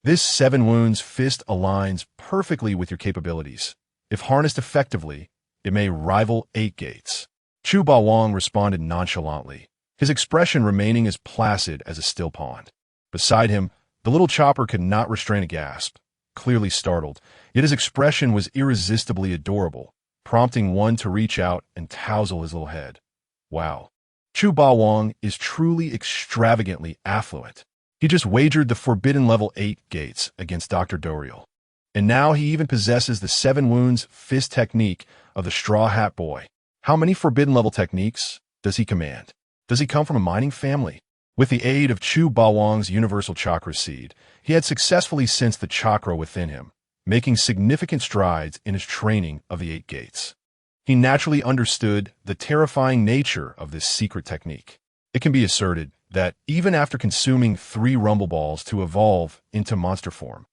this 7 wounds fist aligns perfectly with your capabilities. If harnessed effectively, it may rival 8 gates. Chu Bawang responded nonchalantly, his expression remaining as placid as a still pond. Beside him, the little chopper could not restrain a gasp, clearly startled, yet his expression was irresistibly adorable, prompting one to reach out and touzle his little head. Wow. Chu Bawang is truly extravagantly affluent. He just wagered the forbidden level 8 gates against Dr. Doriel. And now he even possesses the 7 wounds fist technique of the Straw Hat Boy. How many forbidden level techniques does he command? Does he come from a mining family? With the aid of Chu Bawang's universal chakra seed, he had successfully sensed the chakra within him, making significant strides in his training of the 8 gates. He naturally understood the terrifying nature of this secret technique. It can be asserted that even after consuming 3 rumble balls to evolve into monster form,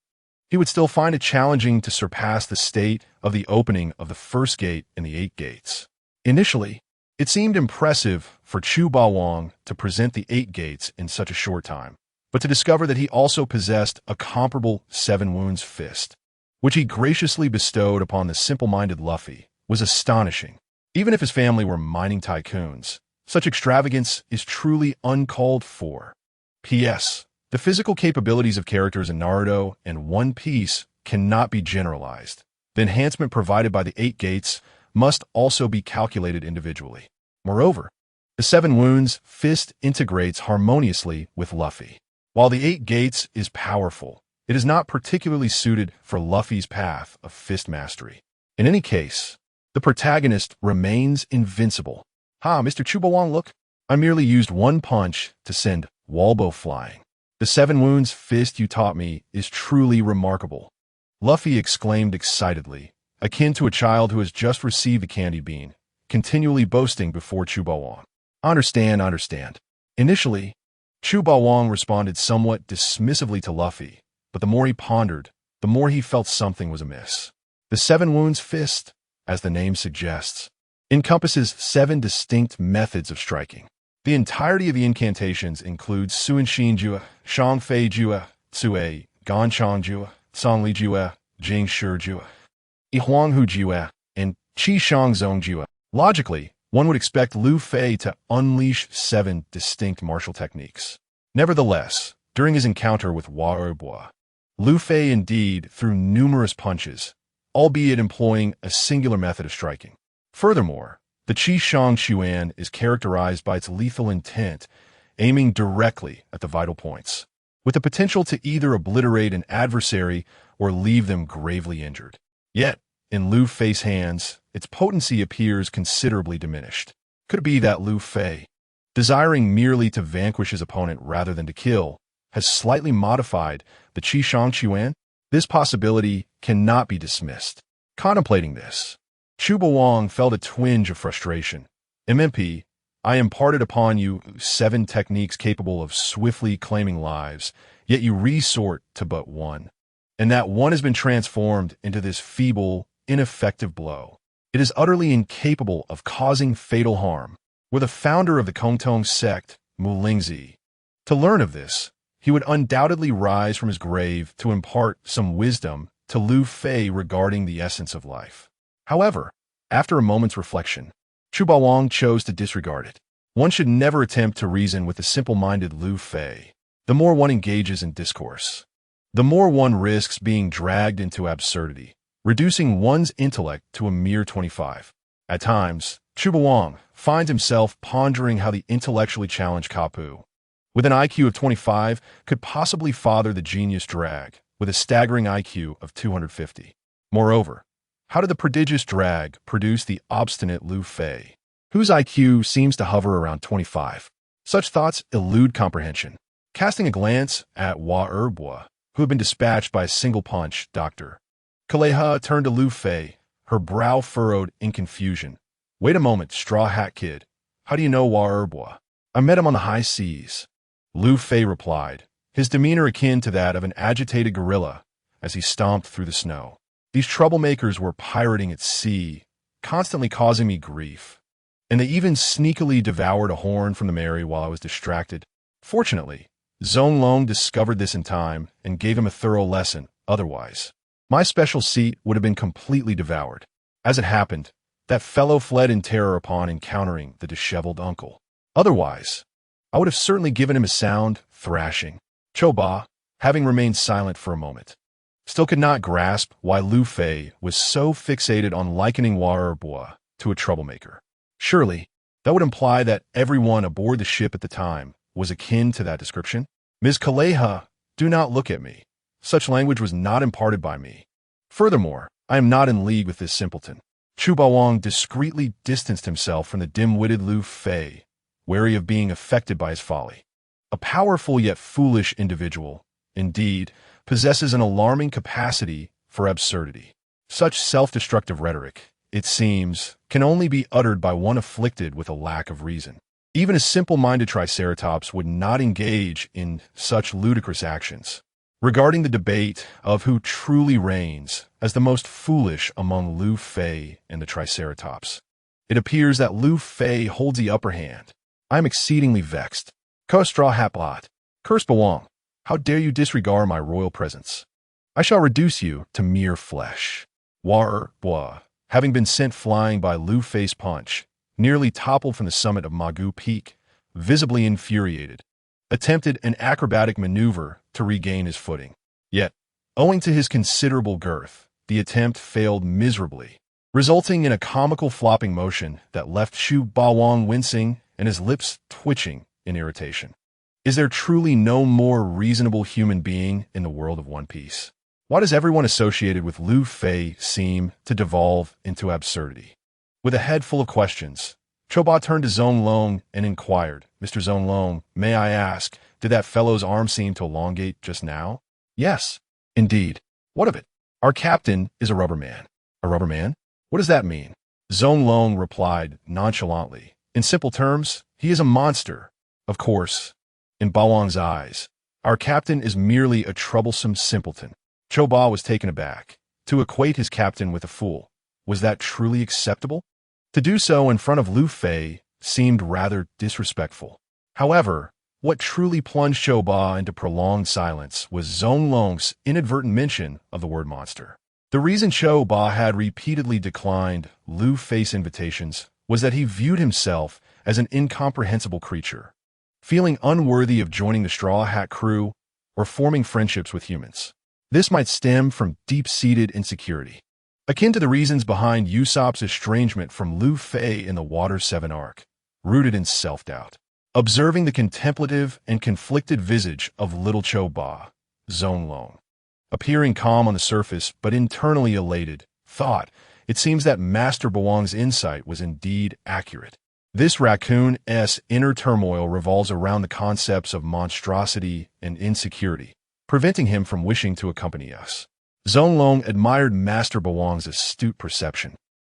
he would still find it challenging to surpass the state of the opening of the first gate in the 8 gates. Initially, it seemed impressive for Chu Bawang to present the 8 gates in such a short time, but to discover that he also possessed a comparable 7 wounds fist, which he graciously bestowed upon the simple-minded Luffy, was astonishing. Even if his family were mining tycoons, such extravagance is truly uncalled for. P.S. The physical capabilities of characters in Naruto and One Piece cannot be generalized. The enhancement provided by the 8 gates must also be calculated individually. Moreover, the 7 wounds fist integrates harmoniously with Luffy. While the 8 gates is powerful, it is not particularly suited for Luffy's path of fist mastery. In any case, the protagonist remains invincible. Ha, Mr. Chubawang, look. I merely used 1 punch to send Walbo flying. The 7 wounds fist you taught me is truly remarkable. Luffy exclaimed excitedly, akin to a child who has just received a candy bean, continually boasting before Chubawang. Understand. Initially, Chubawang responded somewhat dismissively to Luffy, but the more he pondered, the more he felt something was amiss. The 7 wounds fist, as the name suggests, encompasses 7 distinct methods of striking. The entirety of the incantations includes Suinshin Jua, Shangfei Jua, Tsue, Ganchang Jua, Songli Jua, Jingshi Jua, Ihuanghu Jua, and Qishang Zong Jua. Logically, one would expect Lu Fei to unleash 7 distinct martial techniques. Nevertheless, during his encounter with YoruFlies, Lu Fei indeed threw numerous punches, albeit employing a singular method of striking. Furthermore, the Qishang Chuan is characterized by its lethal intent, aiming directly at the vital points, with the potential to either obliterate an adversary or leave them gravely injured. Yet, in Lu Fei's hands, its potency appears considerably diminished. Could it be that Lu Fei, desiring merely to vanquish his opponent rather than to kill, has slightly modified the Qishang Chuan? This possibility cannot be dismissed. Contemplating this, Chubawang felt a twinge of frustration. MMP, I imparted upon you 7 techniques capable of swiftly claiming lives, yet you resort to but 1. And that 1 has been transformed into this feeble, ineffective blow. It is utterly incapable of causing fatal harm. Were the founder of the Kongtong sect, Mulingzi, to learn of this, he would undoubtedly rise from his grave to impart some wisdom to Lu Fei regarding the essence of life. However, after a moment's reflection, Chubawang chose to disregard it. One should never attempt to reason with the simple-minded Lu Fei. The more one engages in discourse, the more one risks being dragged into absurdity, reducing one's intellect to a mere 25. At times, Chubawang finds himself pondering how the intellectually challenged Kapu, with an IQ of 25, could possibly father the genius Drag, with a staggering IQ of 250. Moreover, how did the prodigious Drag produce the obstinate Lu Fei, whose IQ seems to hover around 25? Such thoughts elude comprehension. Casting a glance at YoruFlies, who had been dispatched by a single punch, Dr. Kaleha turned to Lu Fei, her brow furrowed in confusion. Wait a moment, Straw Hat Kid. How do you know YoruFlies? I met him on the high seas. Lu Fei replied, his demeanor akin to that of an agitated gorilla as he stomped through the snow. These troublemakers were pirating at sea, constantly causing me grief. And they even sneakily devoured a horn from the Mary while I was distracted. Fortunately, Zhong Long discovered this in time and gave him a thorough lesson. Otherwise, my special seat would have been completely devoured. As it happened, that fellow fled in terror upon encountering the disheveled uncle. Otherwise, I would have certainly given him a sound thrashing. Choba, having remained silent for a moment, still could not grasp why Lu Fei was so fixated on likening YoruFlies to a troublemaker. Surely, that would imply that everyone aboard the ship at the time was akin to that description. Ms. Kaleha, do not look at me. Such language was not imparted by me. Furthermore, I am not in league with this simpleton. Chubawang discreetly distanced himself from the dim-witted Lu Fei, wary of being affected by his folly. A powerful yet foolish individual, indeed, possesses an alarming capacity for absurdity. Such self-destructive rhetoric, it seems, can only be uttered by one afflicted with a lack of reason. Even a simple-minded triceratops would not engage in such ludicrous actions. Regarding the debate of who truly reigns as the most foolish among Lu Fei and the triceratops, it appears that Lu Fei holds the upper hand. I am exceedingly vexed. Straw Hat Blot, curse Bawang, how dare you disregard my royal presence? I shall reduce you to mere flesh. YoruFlies, having been sent flying by Lu Fei's punch, nearly toppled from the summit of Magu Peak, visibly infuriated, attempted an acrobatic maneuver to regain his footing. Yet, owing to his considerable girth, the attempt failed miserably, resulting in a comical flopping motion that left Shu Bawang wincing and his lips twitching in irritation. Is there truly no more reasonable human being in the world of One Piece? Why does everyone associated with Lu Fei seem to devolve into absurdity? With a head full of questions, Choba turned to Zhong Long and inquired, Mr. Zhong Long, may I ask, did that fellow's arm seem to elongate just now? Yes, indeed. What of it? Our captain is a rubber man. A rubber man? What does that mean? Zhong Long replied nonchalantly. In simple terms, he is a monster. Of course, in Bawang's eyes, our captain is merely a troublesome simpleton. Choba was taken aback. To equate his captain with a fool, was that truly acceptable? To do so in front of Lu Fei seemed rather disrespectful. However, what truly plunged Choba into prolonged silence was Zhong Long's inadvertent mention of the word monster. The reason Choba had repeatedly declined Lu Fei's invitations was that he viewed himself as an incomprehensible creature, feeling unworthy of joining the Straw Hat crew or forming friendships with humans. This might stem from deep-seated insecurity, akin to the reasons behind Usopp's estrangement from Lu Fei in the Water 7 arc, rooted in self-doubt. Observing the contemplative and conflicted visage of little Choba, Zhong Long, appearing calm on the surface but internally elated, thought, it seems that Master Bawang's insight was indeed accurate. This raccoon's inner turmoil revolves around the concepts of monstrosity and insecurity, preventing him from wishing to accompany us. Zhong Long admired Master Bawang's astute perception.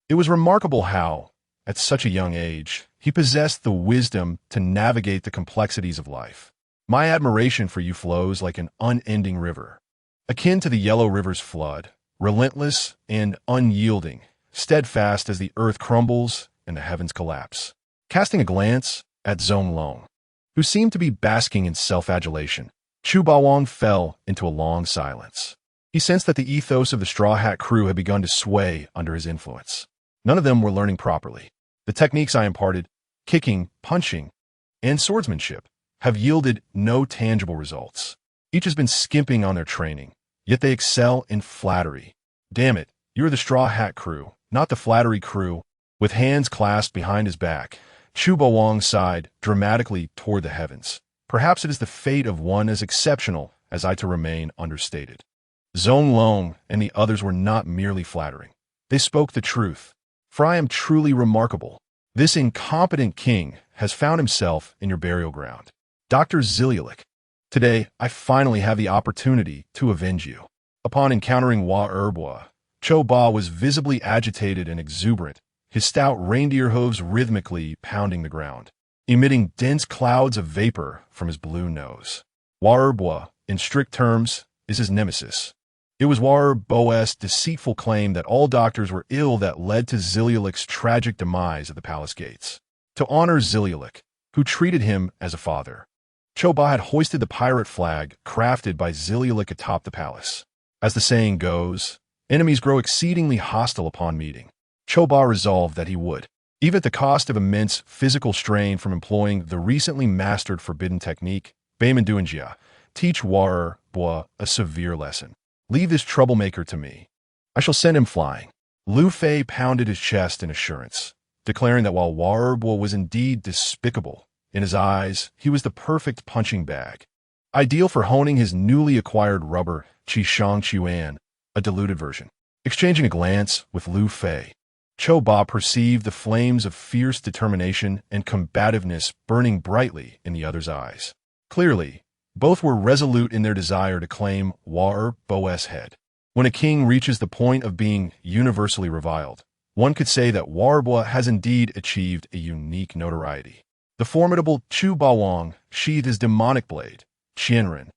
It was remarkable how, at such a young age, he possessed the wisdom to navigate the complexities of life. My admiration for you flows like an unending river, akin to the Yellow River's flood, relentless and unyielding, steadfast as the earth crumbles and the heavens collapse. Casting a glance at Zhong Long, who seemed to be basking in self-adulation, Chu Bawang fell into a long silence. He sensed that the ethos of the Straw Hat crew had begun to sway under his influence. None of them were learning properly. The techniques I imparted, kicking, punching, and swordsmanship, have yielded no tangible results. Each has been skimping on their training, yet they excel in flattery. Damn it, you're the Straw Hat crew, not the flattery crew. With hands clasped behind his back, Chu Bawang sighed dramatically toward the heavens. Perhaps it is the fate of one as exceptional as I to remain understated. Zhong Long and the others were not merely flattering. They spoke the truth. For I am truly remarkable. This incompetent king has found himself in your burial ground. Dr. Zilialik, today I finally have the opportunity to avenge you. Upon encountering YoruFlies, Choba was visibly agitated and exuberant, his stout reindeer hooves rhythmically pounding the ground, emitting dense clouds of vapor from his blue nose. YoruFlies, in strict terms, is his nemesis. It was YoruFlies' deceitful claim that all doctors were ill that led to Zilialik's tragic demise at the palace gates. To honor Zilialik, who treated him as a father, Choba had hoisted the pirate flag crafted by Zilialik atop the palace. As the saying goes, enemies grow exceedingly hostile upon meeting. Choba resolved that he would, even at the cost of immense physical strain from employing the recently mastered forbidden technique, Baimanduanjia, teach YoruFlies a severe lesson. Leave this troublemaker to me. I shall send him flying. Lu Fei pounded his chest in assurance, declaring that while YoruFlies was indeed despicable, in his eyes, he was the perfect punching bag, ideal for honing his newly acquired rubber Qishang Chuan, a diluted version. Exchanging a glance with Lu Fei, Choba perceived the flames of fierce determination and combativeness burning brightly in the other's eyes. Clearly, both were resolute in their desire to claim YoruFlies' head. When a king reaches the point of being universally reviled, one could say that YoruFlies has indeed achieved a unique notoriety. The formidable Chu Bawang sheathed his demonic blade, Qianren,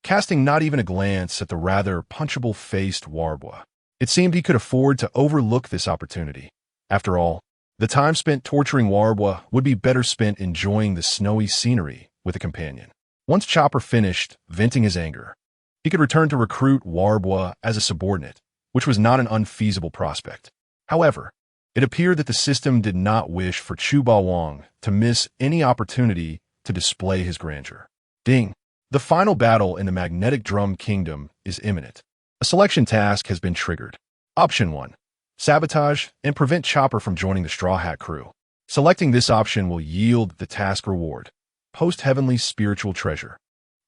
casting not even a glance at the rather punchable-faced Warbwa. It seemed he could afford to overlook this opportunity. After all, the time spent torturing Warbwa would be better spent enjoying the snowy scenery with a companion. Once Chopper finished venting his anger, he could return to recruit Warbwa as a subordinate, which was not an unfeasible prospect. However, it appeared that the system did not wish for Chu Bawang to miss any opportunity to display his grandeur. Ding! The final battle in the Magnetic Drum Kingdom is imminent. A selection task has been triggered. Option 1. Sabotage and prevent Chopper from joining the Straw Hat crew. Selecting this option will yield the task reward, Post-Heavenly Spiritual Treasure.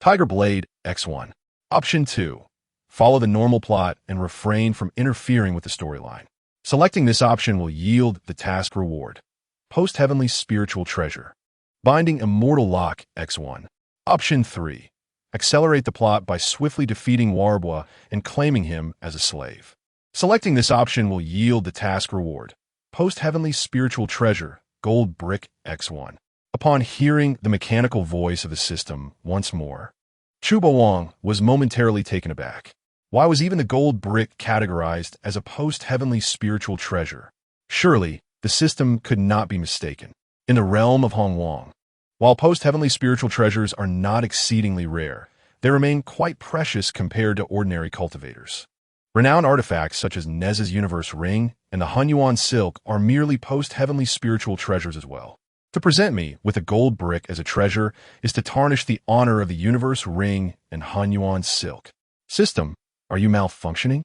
Tiger Blade X1. Option 2. Follow the normal plot and refrain from interfering with the storyline. Selecting this option will yield the task reward, Post-Heavenly Spiritual Treasure. Binding Immortal Lock X1. Option 3. Accelerate the plot by swiftly defeating Warbwa and claiming him as a slave. Selecting this option will yield the task reward, Post-Heavenly Spiritual Treasure, Gold Brick X1. Upon hearing the mechanical voice of the system once more, Chu Bawang was momentarily taken aback. Why was even the gold brick categorized as a post-heavenly spiritual treasure? Surely, the system could not be mistaken. In the realm of Hong Wong, while post-heavenly spiritual treasures are not exceedingly rare, they remain quite precious compared to ordinary cultivators. Renowned artifacts such as Nez's Universe Ring and the Hunyuan Silk are merely post-heavenly spiritual treasures as well. To present me with a gold brick as a treasure is to tarnish the honor of the Universe Ring and Hunyuan Silk. System, are you malfunctioning?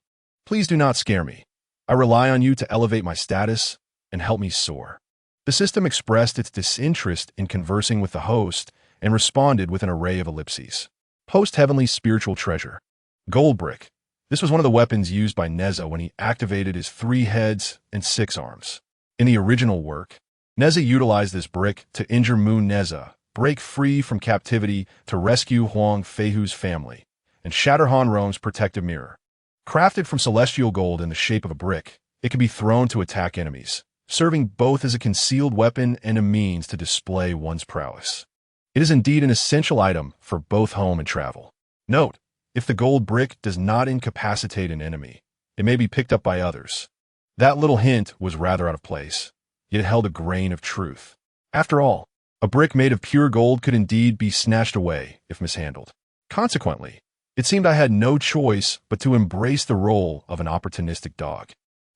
Please do not scare me. I rely on you to elevate my status and help me soar. The system expressed its disinterest in conversing with the host and responded with an array of ellipses. Post-heavenly spiritual treasure. Gold brick. This was one of the weapons used by Neza when he activated his 3 heads and 6 arms. In the original work, Neza utilized this brick to injure Moon Neza, break free from captivity to rescue Huang Feihu's family, and shatter Han Rome's protective mirror. Crafted from celestial gold in the shape of a brick, it can be thrown to attack enemies, serving both as a concealed weapon and a means to display one's prowess. It is indeed an essential item for both home and travel. Note, if the gold brick does not incapacitate an enemy, it may be picked up by others. That little hint was rather out of place, yet it held a grain of truth. After all, a brick made of pure gold could indeed be snatched away if mishandled. Consequently, it seemed I had no choice but to embrace the role of an opportunistic dog.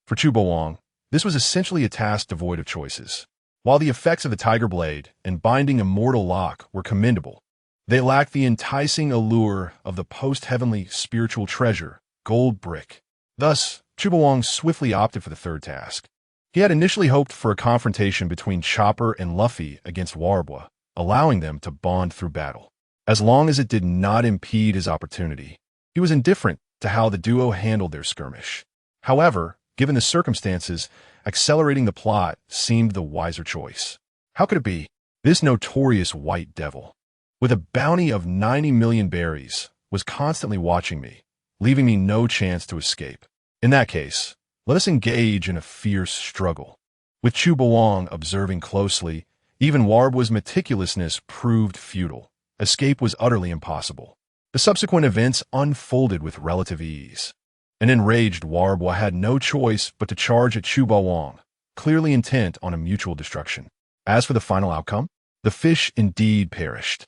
For Chu Bawang, this was essentially a task devoid of choices. While the effects of the Tiger Blade and Binding Immortal Lock were commendable, they lacked the enticing allure of the post-heavenly spiritual treasure, Gold Brick. Thus, Chu Bawang swiftly opted for the third task. He had initially hoped for a confrontation between Chopper and Luffy against Warbwa, allowing them to bond through battle. As long as it did not impede his opportunity, he was indifferent to how the duo handled their skirmish. However, given the circumstances, accelerating the plot seemed the wiser choice. How could it be? This notorious white devil, with a bounty of 90 million berries, was constantly watching me, leaving me no chance to escape. In that case, let us engage in a fierce struggle. With Chu Bawang observing closely, even Warbwa's meticulousness proved futile. Escape was utterly impossible. The subsequent events unfolded with relative ease. An enraged Warbwa had no choice but to charge at Chu Bawang, clearly intent on a mutual destruction. As for the final outcome, the fish indeed perished.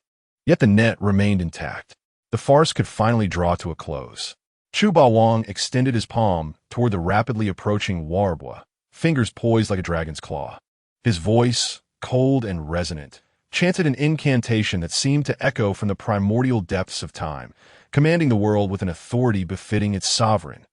Yet the net remained intact. The farce could finally draw to a close. Chu Bawang extended his palm toward the rapidly approaching Warbwa, fingers poised like a dragon's claw. His voice, cold and resonant, chanted an incantation that seemed to echo from the primordial depths of time, commanding the world with an authority befitting its sovereign.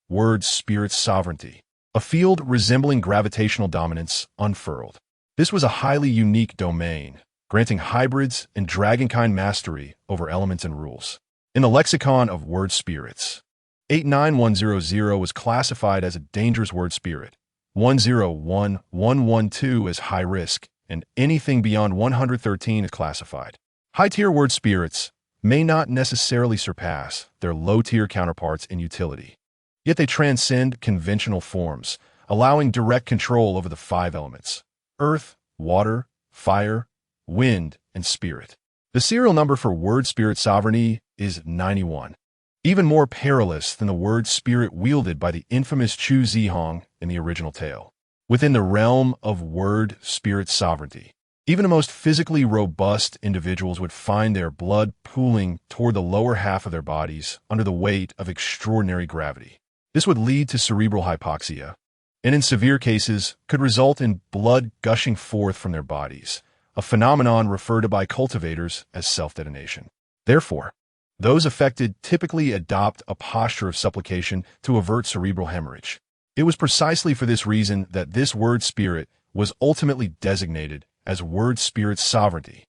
Word spirit sovereignty. A field resembling gravitational dominance unfurled. This was a highly unique domain, granting hybrids and dragonkind mastery over elements and rules. In the lexicon of word spirits, 89100 was classified as a dangerous word spirit, 101112 as high risk, and anything beyond 113 is classified. High-tier word spirits may not necessarily surpass their low-tier counterparts in utility, yet they transcend conventional forms, allowing direct control over the 5 elements: earth, water, fire, wind, and spirit. The serial number for word spirit sovereignty is 91. Even more perilous than the word spirit wielded by the infamous Chu Zihong in the original tale. Within the realm of word spirit sovereignty, even the most physically robust individuals would find their blood pooling toward the lower half of their bodies under the weight of extraordinary gravity. This would lead to cerebral hypoxia, and in severe cases could result in blood gushing forth from their bodies, a phenomenon referred to by cultivators as self-detonation. Therefore, those affected typically adopt a posture of supplication to avert cerebral hemorrhage. It was precisely for this reason that this word spirit was ultimately designated as word spirit sovereignty.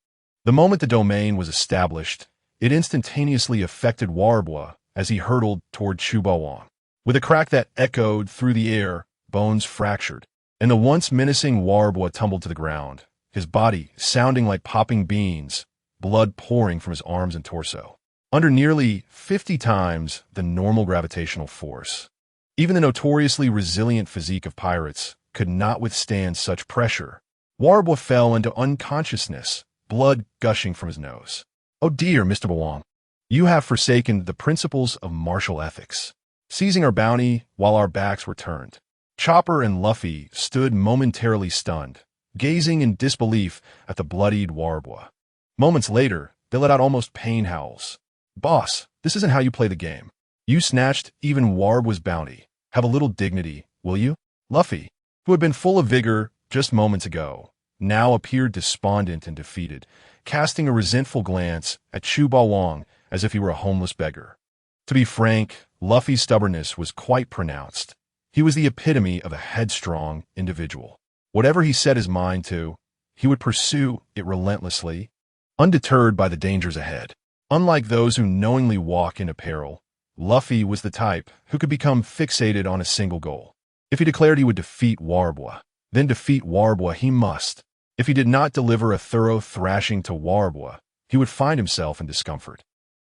The moment the domain was established, it instantaneously affected Warbois as he hurtled toward Chu Bawang. With a crack that echoed through the air, bones fractured, and the once menacing Warbois tumbled to the ground, his body sounding like popping beans, blood pouring from his arms and torso, under nearly 50 times the normal gravitational force. Even the notoriously resilient physique of pirates could not withstand such pressure. Warbois fell into unconsciousness, blood gushing from his nose. "Oh dear, Mr. Bawang, you have forsaken the principles of martial ethics, seizing our bounty while our backs were turned." Chopper and Luffy stood momentarily stunned, gazing in disbelief at the bloodied Warbois. Moments later, they let out almost pain howls. "Boss, this isn't how you play the game. You snatched even Warbois' bounty. Have a little dignity, will you?" Luffy, who had been full of vigor just moments ago, now appeared despondent and defeated, casting a resentful glance at Chu Bawang as if he were a homeless beggar. To be frank, Luffy's stubbornness was quite pronounced. He was the epitome of a headstrong individual. Whatever he set his mind to, he would pursue it relentlessly, undeterred by the dangers ahead. Unlike those who knowingly walk into peril, Luffy was the type who could become fixated on a single goal. If he declared he would defeat Warbois, then defeat Warbois he must. If he did not deliver a thorough thrashing to Warbois, he would find himself in discomfort.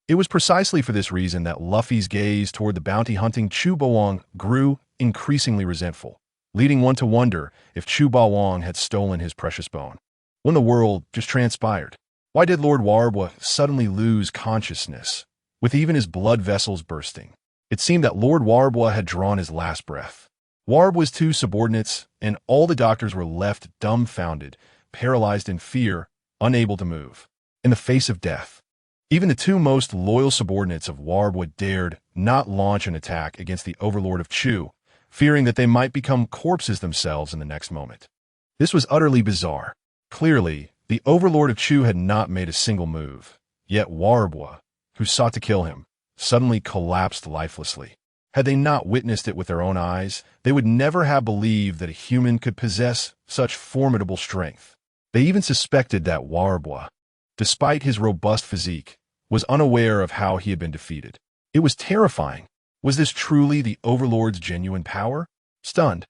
It was precisely for this reason that Luffy's gaze toward the bounty-hunting Chu Bawang grew increasingly resentful, leading one to wonder if Chu Bawang had stolen his precious bone. When the world just transpired, why did Lord Warbois suddenly lose consciousness, with even his blood vessels bursting? It seemed that Lord Warbois had drawn his last breath. Warbois' two subordinates and all the doctors were left dumbfounded, paralyzed in fear, unable to move. In the face of death, even the two most loyal subordinates of Warbois dared not launch an attack against the overlord of Chu, fearing that they might become corpses themselves in the next moment. This was utterly bizarre. Clearly, the overlord of Chu had not made a single move, yet Warbois, who sought to kill him, suddenly collapsed lifelessly. Had they not witnessed it with their own eyes, they would never have believed that a human could possess such formidable strength. They even suspected that Warbois, despite his robust physique, was unaware of how he had been defeated. It was terrifying. Was this truly the overlord's genuine power? Stunned,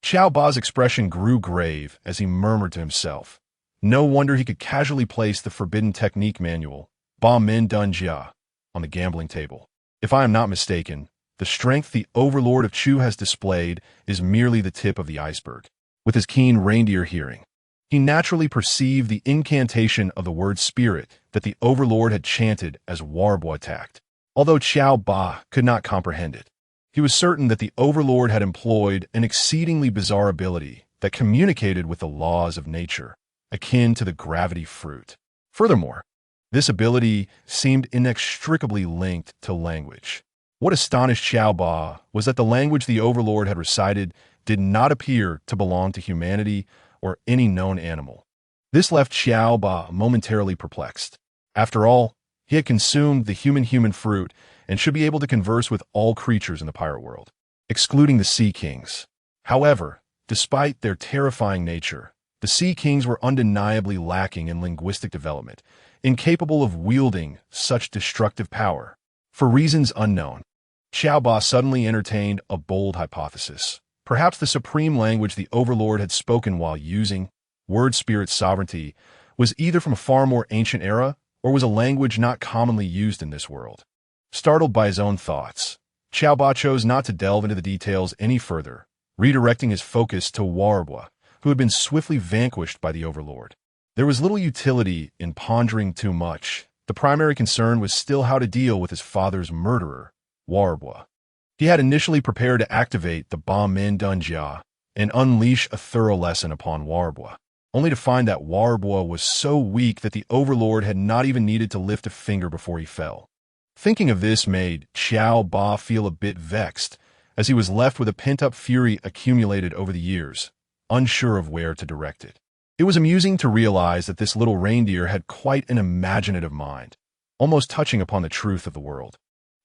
Xiao Ba's expression grew grave as he murmured to himself. No wonder he could casually place the forbidden technique manual, Ba Min Dun Jia, on the gambling table. If I am not mistaken, the strength the overlord of Chu has displayed is merely the tip of the iceberg. With his keen reindeer hearing, he naturally perceived the incantation of the word spirit that the overlord had chanted as Warbois attacked. Although Xiao Ba could not comprehend it, he was certain that the overlord had employed an exceedingly bizarre ability that communicated with the laws of nature, akin to the gravity fruit. Furthermore, this ability seemed inextricably linked to language. What astonished Xiao Ba was that the language the overlord had recited did not appear to belong to humanity or any known animal. This left Xiao Ba momentarily perplexed. After all, he had consumed the human fruit and should be able to converse with all creatures in the pirate world, excluding the Sea Kings. However, despite their terrifying nature, the Sea Kings were undeniably lacking in linguistic development, incapable of wielding such destructive power. For reasons unknown, Xiao Ba suddenly entertained a bold hypothesis. Perhaps the supreme language the overlord had spoken while using word spirit sovereignty was either from a far more ancient era or was a language not commonly used in this world. Startled by his own thoughts, Xiao Ba chose not to delve into the details any further, redirecting his focus to Warbois, who had been swiftly vanquished by the overlord. There was little utility in pondering too much. The primary concern was still how to deal with his father's murderer, YoruFlies. He had initially prepared to activate the bomb Mandunjia and unleash a thorough lesson upon YoruFlies, only to find that YoruFlies was so weak that the Overlord had not even needed to lift a finger before he fell. Thinking of this made Xiao Ba feel a bit vexed, as he was left with a pent-up fury accumulated over the years, unsure of where to direct it. It was amusing to realize that this little reindeer had quite an imaginative mind, almost touching upon the truth of the world.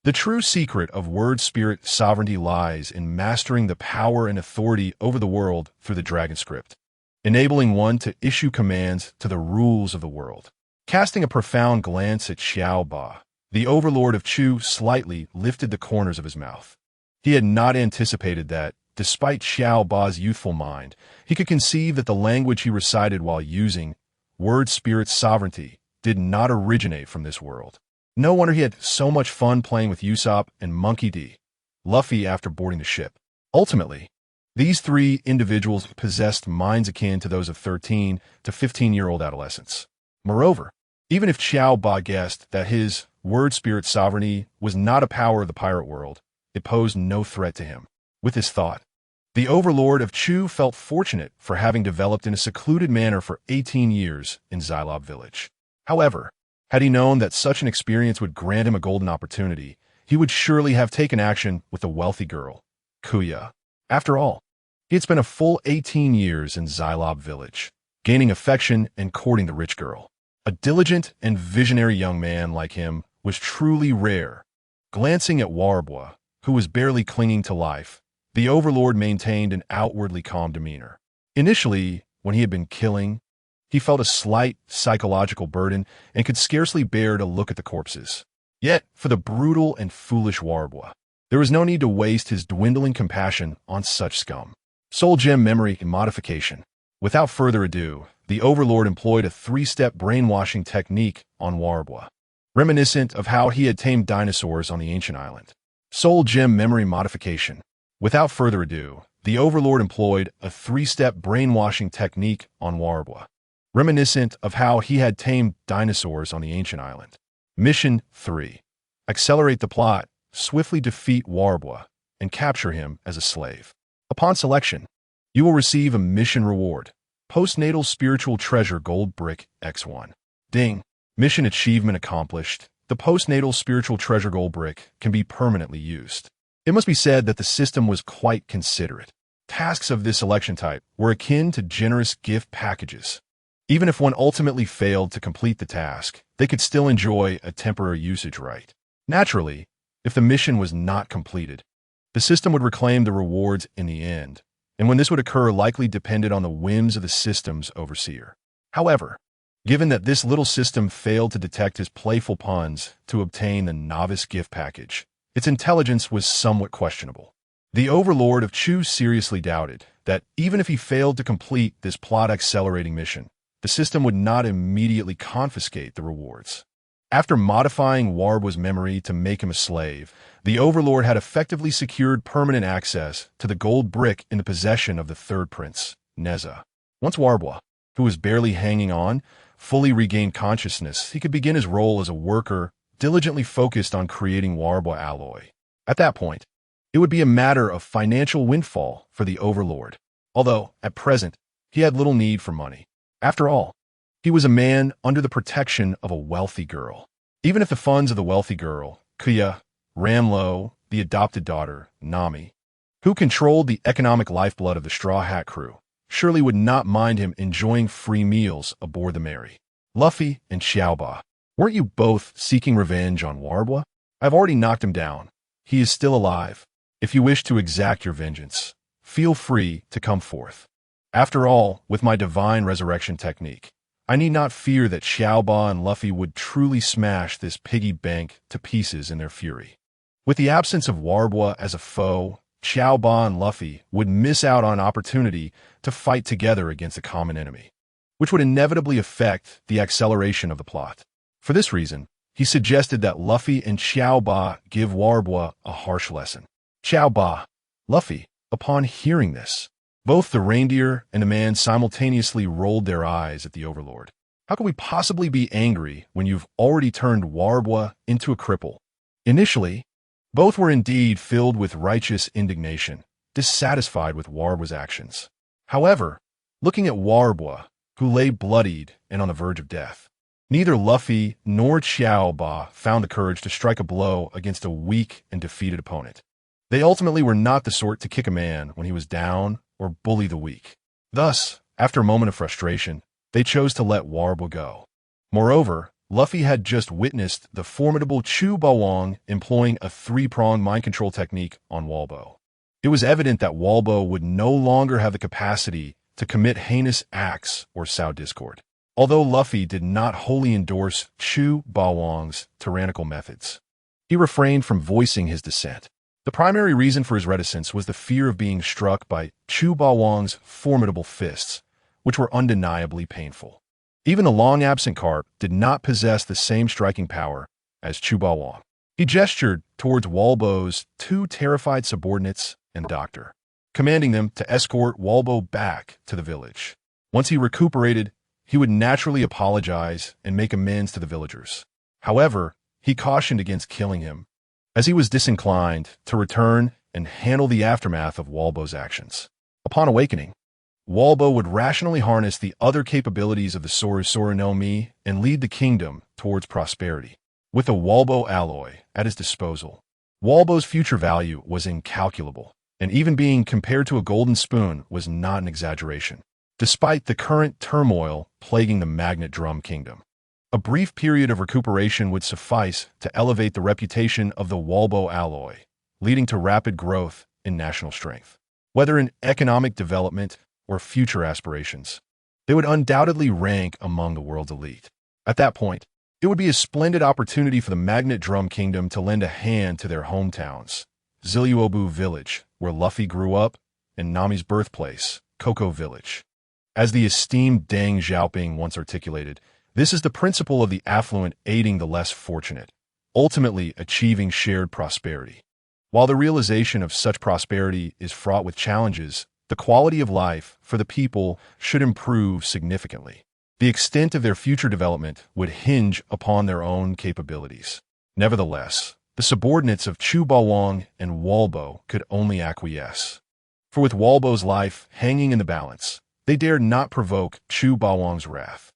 The true secret of word spirit sovereignty lies in mastering the power and authority over the world through the dragon script, enabling one to issue commands to the rules of the world. Casting a profound glance at Xiao Ba, the overlord of Chu slightly lifted the corners of his mouth. He had not anticipated that, despite Xiao Ba's youthful mind, he could conceive that the language he recited while using word spirit sovereignty did not originate from this world. No wonder he had so much fun playing with Usopp and Monkey D. Luffy after boarding the ship. Ultimately, these three individuals possessed minds akin to those of 13 to 15-year-old adolescents. Moreover, even if Xiao Ba guessed that his word spirit sovereignty was not a power of the pirate world, it posed no threat to him. With this thought, the overlord of Chu felt fortunate for having developed in a secluded manner for 18 years in Xylob village. However, had he known that such an experience would grant him a golden opportunity, he would surely have taken action with the wealthy girl, Kuya. After all, he had spent a full 18 years in Xylob village, gaining affection and courting the rich girl. A diligent and visionary young man like him was truly rare. Glancing at YoruFlies, who was barely clinging to life, the overlord maintained an outwardly calm demeanor. Initially, when he had been killing, he felt a slight psychological burden and could scarcely bear to look at the corpses. Yet, for the brutal and foolish YoruFlies, there was no need to waste his dwindling compassion on such scum. Soul Gem Memory Modification. Without further ado, the Overlord employed a 3-step brainwashing technique on YoruFlies, reminiscent of how he had tamed dinosaurs on the ancient island. Soul Gem Memory Modification. Without further ado, the Overlord employed a 3-step brainwashing technique on YoruFlies, reminiscent of how he had tamed dinosaurs on the ancient island. Mission 3. Accelerate the plot, swiftly defeat YoruFlies, and capture him as a slave. Upon selection, you will receive a mission reward, Postnatal Spiritual Treasure Gold Brick X1. Ding! Mission achievement accomplished. The Postnatal Spiritual Treasure Gold Brick can be permanently used. It must be said that the system was quite considerate. Tasks of this selection type were akin to generous gift packages. Even if one ultimately failed to complete the task, they could still enjoy a temporary usage right. Naturally, if the mission was not completed, the system would reclaim the rewards in the end, and when this would occur likely depended on the whims of the system's overseer. However, given that this little system failed to detect his playful puns to obtain the novice gift package, its intelligence was somewhat questionable. The Overlord of Chu seriously doubted that even if he failed to complete this plot-accelerating mission, the system would not immediately confiscate the rewards. After modifying YoruFlies' memory to make him a slave, the Overlord had effectively secured permanent access to the gold brick in the possession of the third prince, Neza. Once YoruFlies, who was barely hanging on, fully regained consciousness, he could begin his role as a worker diligently focused on creating YoruFlies alloy. At that point, it would be a matter of financial windfall for the Overlord, although, at present, he had little need for money. After all, he was a man under the protection of a wealthy girl. Even if the funds of the wealthy girl, Kuya, ran low, the adopted daughter, Nami, who controlled the economic lifeblood of the Straw Hat crew, surely would not mind him enjoying free meals aboard the Mary. Luffy and Xiao Ba, weren't you both seeking revenge on YoruFlies? I've already knocked him down. He is still alive. If you wish to exact your vengeance, feel free to come forth. After all, with my divine resurrection technique, I need not fear that Xiao Ba and Luffy would truly smash this piggy bank to pieces in their fury. With the absence of YoruFlies as a foe, Xiao Ba and Luffy would miss out on an opportunity to fight together against a common enemy, which would inevitably affect the acceleration of the plot. For this reason, he suggested that Luffy and Xiao Ba give YoruFlies a harsh lesson. Xiao Ba, Luffy, upon hearing this, both the reindeer and the man simultaneously rolled their eyes at the Overlord. How can we possibly be angry when you've already turned Warbwa into a cripple? Initially, both were indeed filled with righteous indignation, dissatisfied with Warbwa's actions. However, looking at Warbwa, who lay bloodied and on the verge of death, neither Luffy nor Xiaoba found the courage to strike a blow against a weak and defeated opponent. They ultimately were not the sort to kick a man when he was down or bully the weak. Thus, after a moment of frustration, they chose to let Warbwa go. Moreover, Luffy had just witnessed the formidable Chu Bawang employing a three-pronged mind control technique on Walbo. It was evident that Walbo would no longer have the capacity to commit heinous acts or sow discord. Although Luffy did not wholly endorse Chu Bawang's tyrannical methods, he refrained from voicing his dissent. The primary reason for his reticence was the fear of being struck by Chu Bawang's formidable fists, which were undeniably painful. Even the long-absent Carp did not possess the same striking power as Chu Bawang. He gestured towards Walbo's two terrified subordinates and doctor, commanding them to escort Walbo back to the village. Once he recuperated, he would naturally apologize and make amends to the villagers. However, he cautioned against killing him, as he was disinclined to return and handle the aftermath of Walbo's actions. Upon awakening, Walbo would rationally harness the other capabilities of the Soru Soru no Mi and lead the kingdom towards prosperity. With a Walbo alloy at his disposal, Walbo's future value was incalculable, and even being compared to a golden spoon was not an exaggeration. Despite the current turmoil plaguing the Magnet Drum Kingdom, a brief period of recuperation would suffice to elevate the reputation of the Walbo alloy, leading to rapid growth in national strength. Whether in economic development or future aspirations, they would undoubtedly rank among the world's elite. At that point, it would be a splendid opportunity for the Magnet Drum Kingdom to lend a hand to their hometowns, Ziliuobu Village, where Luffy grew up, and Nami's birthplace, Cocoa Village. As the esteemed Deng Xiaoping once articulated, this is the principle of the affluent aiding the less fortunate, ultimately achieving shared prosperity. While the realization of such prosperity is fraught with challenges, the quality of life for the people should improve significantly. The extent of their future development would hinge upon their own capabilities. Nevertheless, the subordinates of Chu Bawang and Walbo could only acquiesce. For with Walbo's life hanging in the balance, they dared not provoke Chu Bawang's wrath.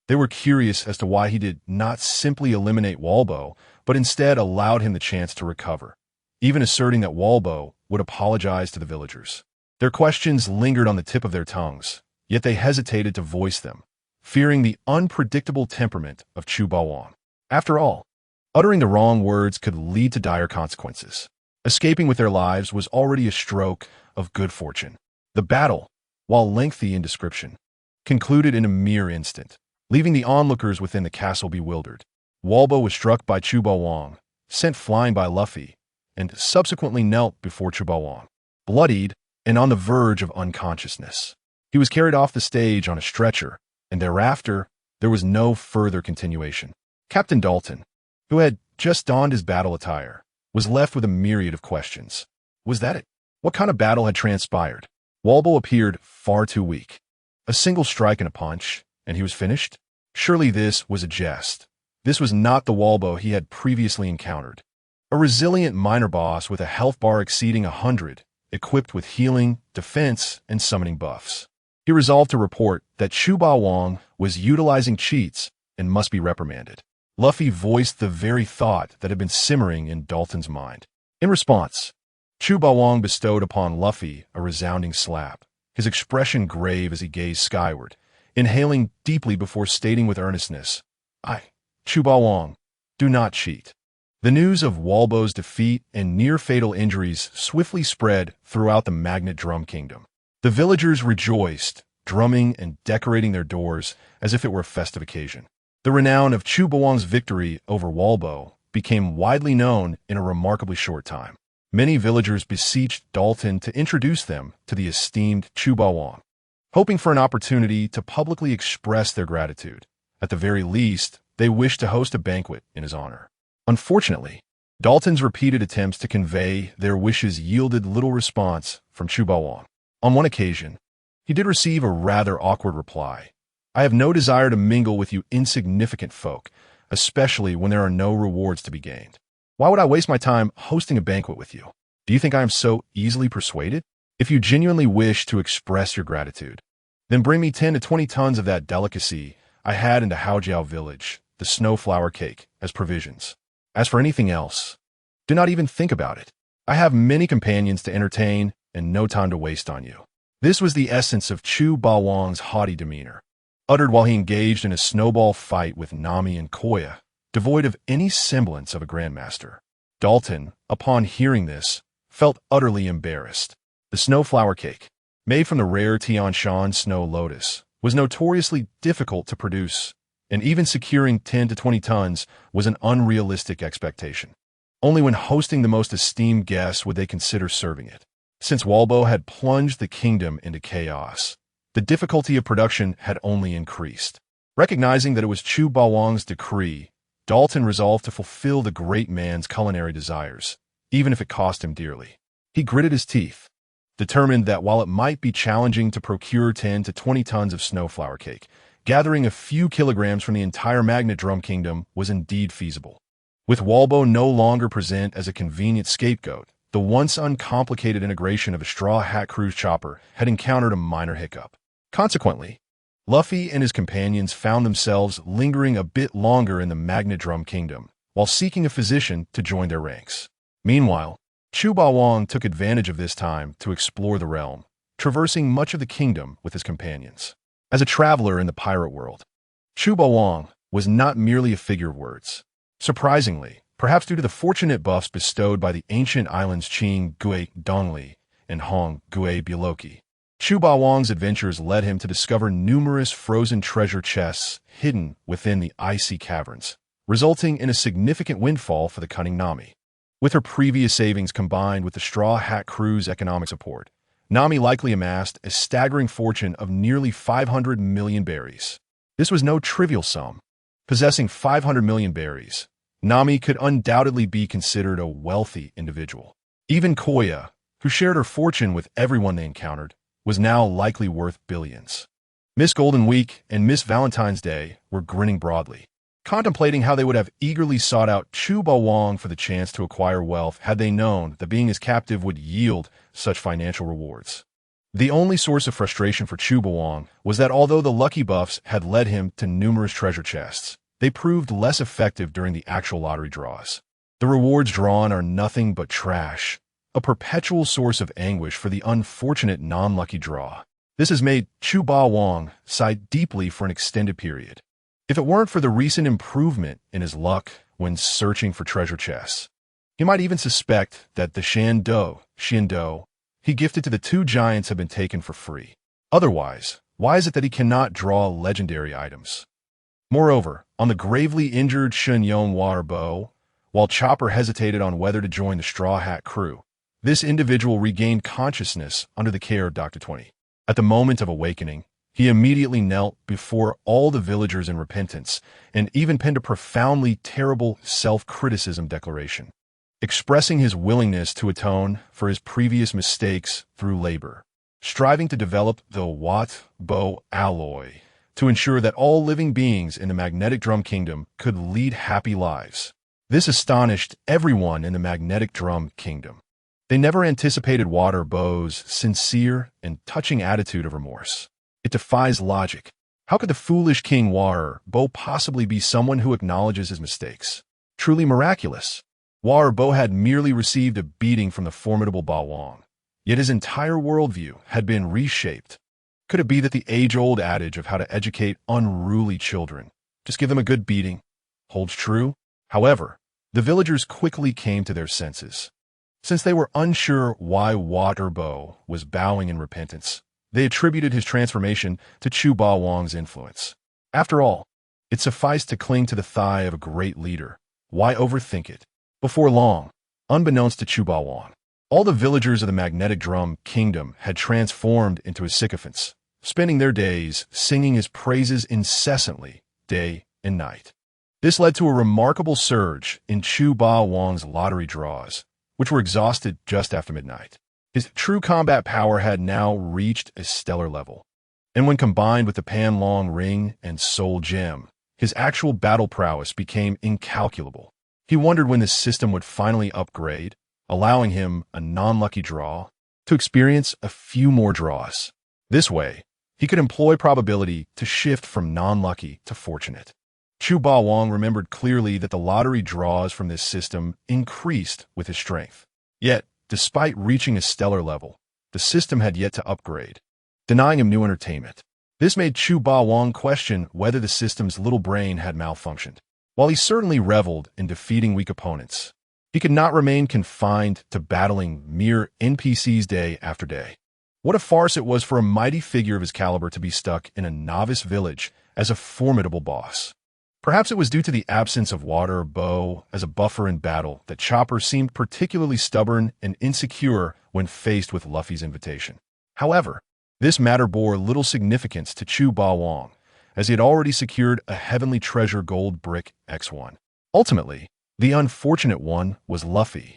They were curious as to why he did not simply eliminate Walbo, but instead allowed him the chance to recover, even asserting that Walbo would apologize to the villagers. Their questions lingered on the tip of their tongues, yet they hesitated to voice them, fearing the unpredictable temperament of Chu Bawang. After all, uttering the wrong words could lead to dire consequences. Escaping with their lives was already a stroke of good fortune. The battle, while lengthy in description, concluded in a mere instant, leaving the onlookers within the castle bewildered. Walbo was struck by Chu Bawang, sent flying by Luffy, and subsequently knelt before Chu Bawang, bloodied and on the verge of unconsciousness. He was carried off the stage on a stretcher, and thereafter there was no further continuation. Captain Dalton, who had just donned his battle attire, was left with a myriad of questions. Was that it? What kind of battle had transpired? Walbo appeared far too weak. A single strike and a punch, and he was finished? Surely this was a jest. This was not the Walbo he had previously encountered. A resilient minor boss with a health bar exceeding 100, equipped with healing, defense, and summoning buffs. He resolved to report that Chu Bawang was utilizing cheats and must be reprimanded. Luffy voiced the very thought that had been simmering in Dalton's mind. In response, Chu Bawang bestowed upon Luffy a resounding slap, his expression grave as he gazed skyward, inhaling deeply before stating with earnestness, Chu Bawang, do not cheat. The news of Walbo's defeat and near-fatal injuries swiftly spread throughout the Magnet Drum Kingdom. The villagers rejoiced, drumming and decorating their doors as if it were a festive occasion. The renown of Chu Bawang's victory over Walbo became widely known in a remarkably short time. Many villagers beseeched Dalton to introduce them to the esteemed Chu Bawang, hoping for an opportunity to publicly express their gratitude. At the very least, they wished to host a banquet in his honor. Unfortunately, Dalton's repeated attempts to convey their wishes yielded little response from Chu Bawang. On one occasion, he did receive a rather awkward reply, I have no desire to mingle with you insignificant folk, especially when there are no rewards to be gained. Why would I waste my time hosting a banquet with you? Do you think I am so easily persuaded? If you genuinely wish to express your gratitude, then bring me 10 to 20 tons of that delicacy I had in the Haojiao village, the snowflower cake, as provisions. As for anything else, do not even think about it. I have many companions to entertain and no time to waste on you. This was the essence of Chu Bawang's haughty demeanor, uttered while he engaged in a snowball fight with Nami and Koya, devoid of any semblance of a grandmaster. Dalton, upon hearing this, felt utterly embarrassed. The snowflower cake, made from the rare Tianshan snow lotus, was notoriously difficult to produce, and even securing 10 to 20 tons was an unrealistic expectation. Only when hosting the most esteemed guests would they consider serving it. Since Walbo had plunged the kingdom into chaos, the difficulty of production had only increased. Recognizing that it was Chu Bawang's decree, Dalton resolved to fulfill the great man's culinary desires, even if it cost him dearly. He gritted his teeth, determined that while it might be challenging to procure 10 to 20 tons of snowflower cake, gathering a few kilograms from the entire Magnet Drum Kingdom was indeed feasible. With Walbo no longer present as a convenient scapegoat, the once uncomplicated integration of a Straw Hat Crew's chopper had encountered a minor hiccup. Consequently, Luffy and his companions found themselves lingering a bit longer in the Magnet Drum Kingdom, while seeking a physician to join their ranks. Meanwhile, Chu Bawang took advantage of this time to explore the realm, traversing much of the kingdom with his companions. As a traveler in the pirate world, Chu Bawang was not merely a figure of words. Surprisingly, perhaps due to the fortunate buffs bestowed by the ancient islands Qing Gui Dongli and Hong Gui Biloki, Chu Bawang's adventures led him to discover numerous frozen treasure chests hidden within the icy caverns, resulting in a significant windfall for the cunning Nami. With her previous savings combined with the Straw Hat Crew's economic support, Nami likely amassed a staggering fortune of nearly 500 million berries. This was no trivial sum. Possessing 500 million berries, Nami could undoubtedly be considered a wealthy individual. Even Koya, who shared her fortune with everyone they encountered, was now likely worth billions. Miss Golden Week and Miss Valentine's Day were grinning broadly, contemplating how they would have eagerly sought out Chu Bawang for the chance to acquire wealth had they known that being his captive would yield such financial rewards. The only source of frustration for Chu Bawang was that although the lucky buffs had led him to numerous treasure chests, they proved less effective during the actual lottery draws. The rewards drawn are nothing but trash, a perpetual source of anguish for the unfortunate non-lucky draw. This has made Chu Bawang sigh deeply for an extended period. If it weren't for the recent improvement in his luck when searching for treasure chests, he might even suspect that the Xiando he gifted to the two giants had been taken for free. Otherwise, why is it that he cannot draw legendary items? Moreover, on the gravely injured Shenyong water bow, while Chopper hesitated on whether to join the Straw Hat Crew, this individual regained consciousness under the care of Dr. 20. At the moment of awakening, he immediately knelt before all the villagers in repentance and even penned a profoundly terrible self-criticism declaration, expressing his willingness to atone for his previous mistakes through labor, striving to develop the Wat Bo alloy to ensure that all living beings in the Magnetic Drum Kingdom could lead happy lives. This astonished everyone in the Magnetic Drum Kingdom. They never anticipated Water Bow's sincere and touching attitude of remorse. It defies logic. How could the foolish King Water Bow possibly be someone who acknowledges his mistakes? Truly miraculous. Water Bow had merely received a beating from the formidable Bawang, yet his entire worldview had been reshaped. Could it be that the age-old adage of how to educate unruly children, just give them a good beating, holds true? However, the villagers quickly came to their senses. Since they were unsure why Water Bow was bowing in repentance, they attributed his transformation to Chu Bawang's influence. After all, it sufficed to cling to the thigh of a great leader. Why overthink it? Before long, unbeknownst to Chu Bawang, all the villagers of the Magnetic Drum Kingdom had transformed into his sycophants, spending their days singing his praises incessantly, day and night. This led to a remarkable surge in Chu Bawang's lottery draws, which were exhausted just after midnight. His true combat power had now reached a stellar level. And when combined with the Pan-Long Ring and Soul Gem, his actual battle prowess became incalculable. He wondered when this system would finally upgrade, allowing him a non-lucky draw to experience a few more draws. This way, he could employ probability to shift from non-lucky to fortunate. Chu Ba Wang remembered clearly that the lottery draws from this system increased with his strength. Yet, despite reaching a stellar level, the system had yet to upgrade, denying him new entertainment. This made Chu Ba Wang question whether the system's little brain had malfunctioned. While he certainly reveled in defeating weak opponents, he could not remain confined to battling mere NPCs day after day. What a farce it was for a mighty figure of his caliber to be stuck in a novice village as a formidable boss. Perhaps it was due to the absence of water or bow as a buffer in battle that Chopper seemed particularly stubborn and insecure when faced with Luffy's invitation. However, this matter bore little significance to Chu Ba Wang, as he had already secured a heavenly treasure gold brick X1. Ultimately, the unfortunate one was Luffy,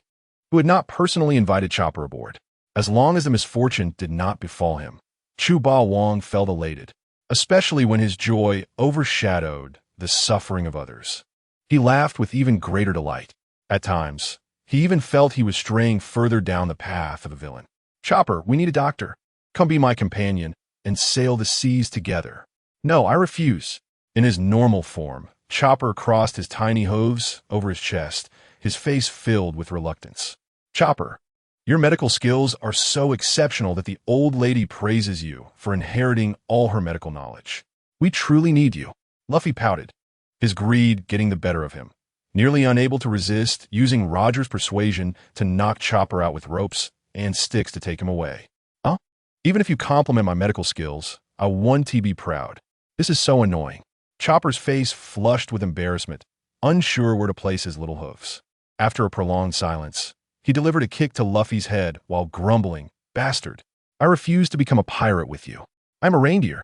who had not personally invited Chopper aboard. As long as the misfortune did not befall him, Chu Ba Wang felt elated, especially when his joy overshadowed the suffering of others. He laughed with even greater delight. At times, he even felt he was straying further down the path of a villain. "Chopper, we need a doctor. Come be my companion and sail the seas together." "No, I refuse." In his normal form, Chopper crossed his tiny hooves over his chest, his face filled with reluctance. "Chopper, your medical skills are so exceptional that the old lady praises you for inheriting all her medical knowledge. We truly need you." Luffy pouted, his greed getting the better of him, nearly unable to resist using Roger's persuasion to knock Chopper out with ropes and sticks to take him away. "Huh? Even if you compliment my medical skills, I want to be proud. This is so annoying." Chopper's face flushed with embarrassment, unsure where to place his little hoofs. After a prolonged silence, he delivered a kick to Luffy's head while grumbling, "Bastard, I refuse to become a pirate with you. I'm a reindeer.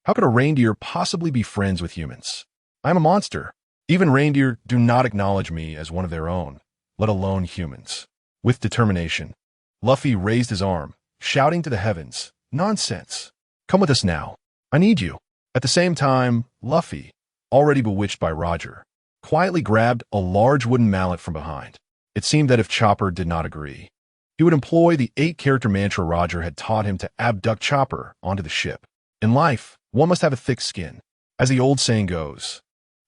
How could a reindeer possibly be friends with humans? I'm a monster. Even reindeer do not acknowledge me as one of their own, let alone humans." With determination, Luffy raised his arm, shouting to the heavens, "Nonsense. Come with us now. I need you." At the same time, Luffy, already bewitched by Roger, quietly grabbed a large wooden mallet from behind. It seemed that if Chopper did not agree, he would employ the 8-character mantra Roger had taught him to abduct Chopper onto the ship. In life, one must have a thick skin. As the old saying goes,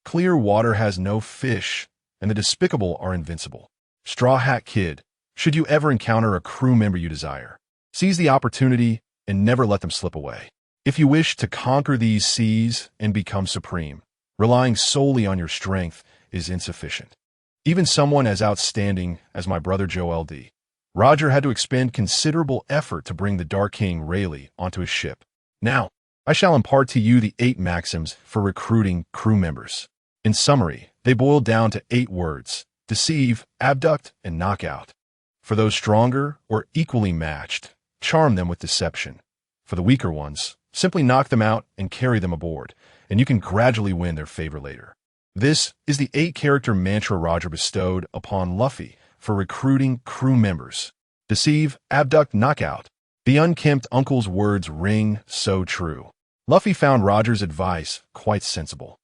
clear water has no fish, and the despicable are invincible. Straw Hat Kid, should you ever encounter a crew member you desire, seize the opportunity and never let them slip away. If you wish to conquer these seas and become supreme, relying solely on your strength is insufficient. Even someone as outstanding as my brother Joe LD, Roger had to expend considerable effort to bring the Dark King Rayleigh onto his ship. Now, I shall impart to you the 8 maxims for recruiting crew members. In summary, they boil down to 8 words: deceive, abduct, and knock out. For those stronger or equally matched, charm them with deception. For the weaker ones, simply knock them out and carry them aboard, and you can gradually win their favor later. This is the 8-character mantra Roger bestowed upon Luffy for recruiting crew members. Deceive, abduct, knock out. The unkempt uncle's words ring so true. Luffy found Roger's advice quite sensible.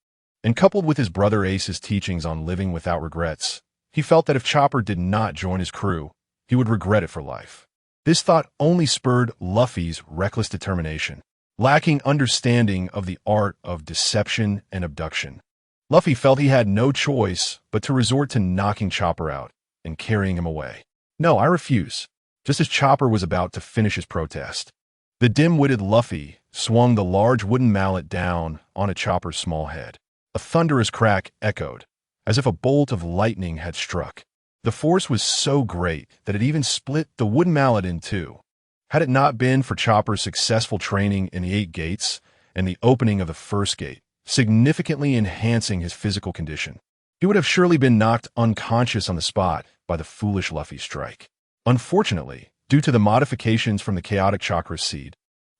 And coupled with his brother Ace's teachings on living without regrets, he felt that if Chopper did not join his crew, he would regret it for life. This thought only spurred Luffy's reckless determination. Lacking understanding of the art of deception and abduction, Luffy felt he had no choice but to resort to knocking Chopper out and carrying him away. "No, I refuse." Just as Chopper was about to finish his protest, the dim-witted Luffy swung the large wooden mallet down on Chopper's small head. A thunderous crack echoed, as if a bolt of lightning had struck. The force was so great that it even split the wooden mallet in two. Had it not been for Chopper's successful training in the 8 gates and the opening of the first gate, significantly enhancing his physical condition, he would have surely been knocked unconscious on the spot by the foolish Luffy strike. Unfortunately, due to the modifications from the chaotic chakra seed,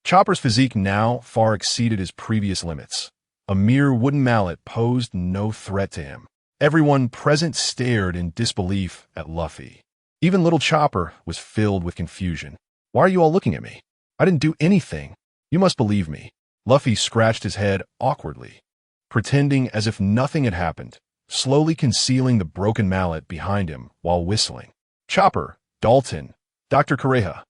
Chopper's physique now far exceeded his previous limits. A mere wooden mallet posed no threat to him. Everyone present stared in disbelief at Luffy. Even little Chopper was filled with confusion. "Why are you all looking at me? I didn't do anything. You must believe me." Luffy scratched his head awkwardly, pretending as if nothing had happened, slowly concealing the broken mallet behind him while whistling. Chopper, Dalton, Dr. Kureha,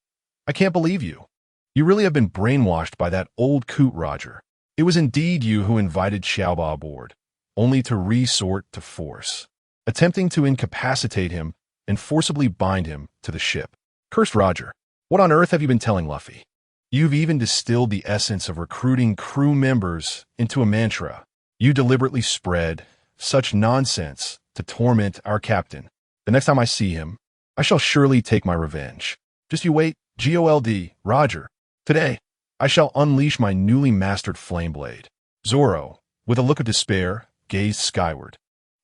I can't believe you. You really have been brainwashed by that old coot Roger. It was indeed you who invited Xiaoba aboard, only to resort to force, attempting to incapacitate him and forcibly bind him to the ship. Cursed Roger, what on earth have you been telling Luffy? You've even distilled the essence of recruiting crew members into a mantra. You deliberately spread such nonsense to torment our captain. The next time I see him, I shall surely take my revenge. Just you wait, GOLD, Roger. Today, I shall unleash my newly mastered flame blade. Zoro, with a look of despair, gazed skyward,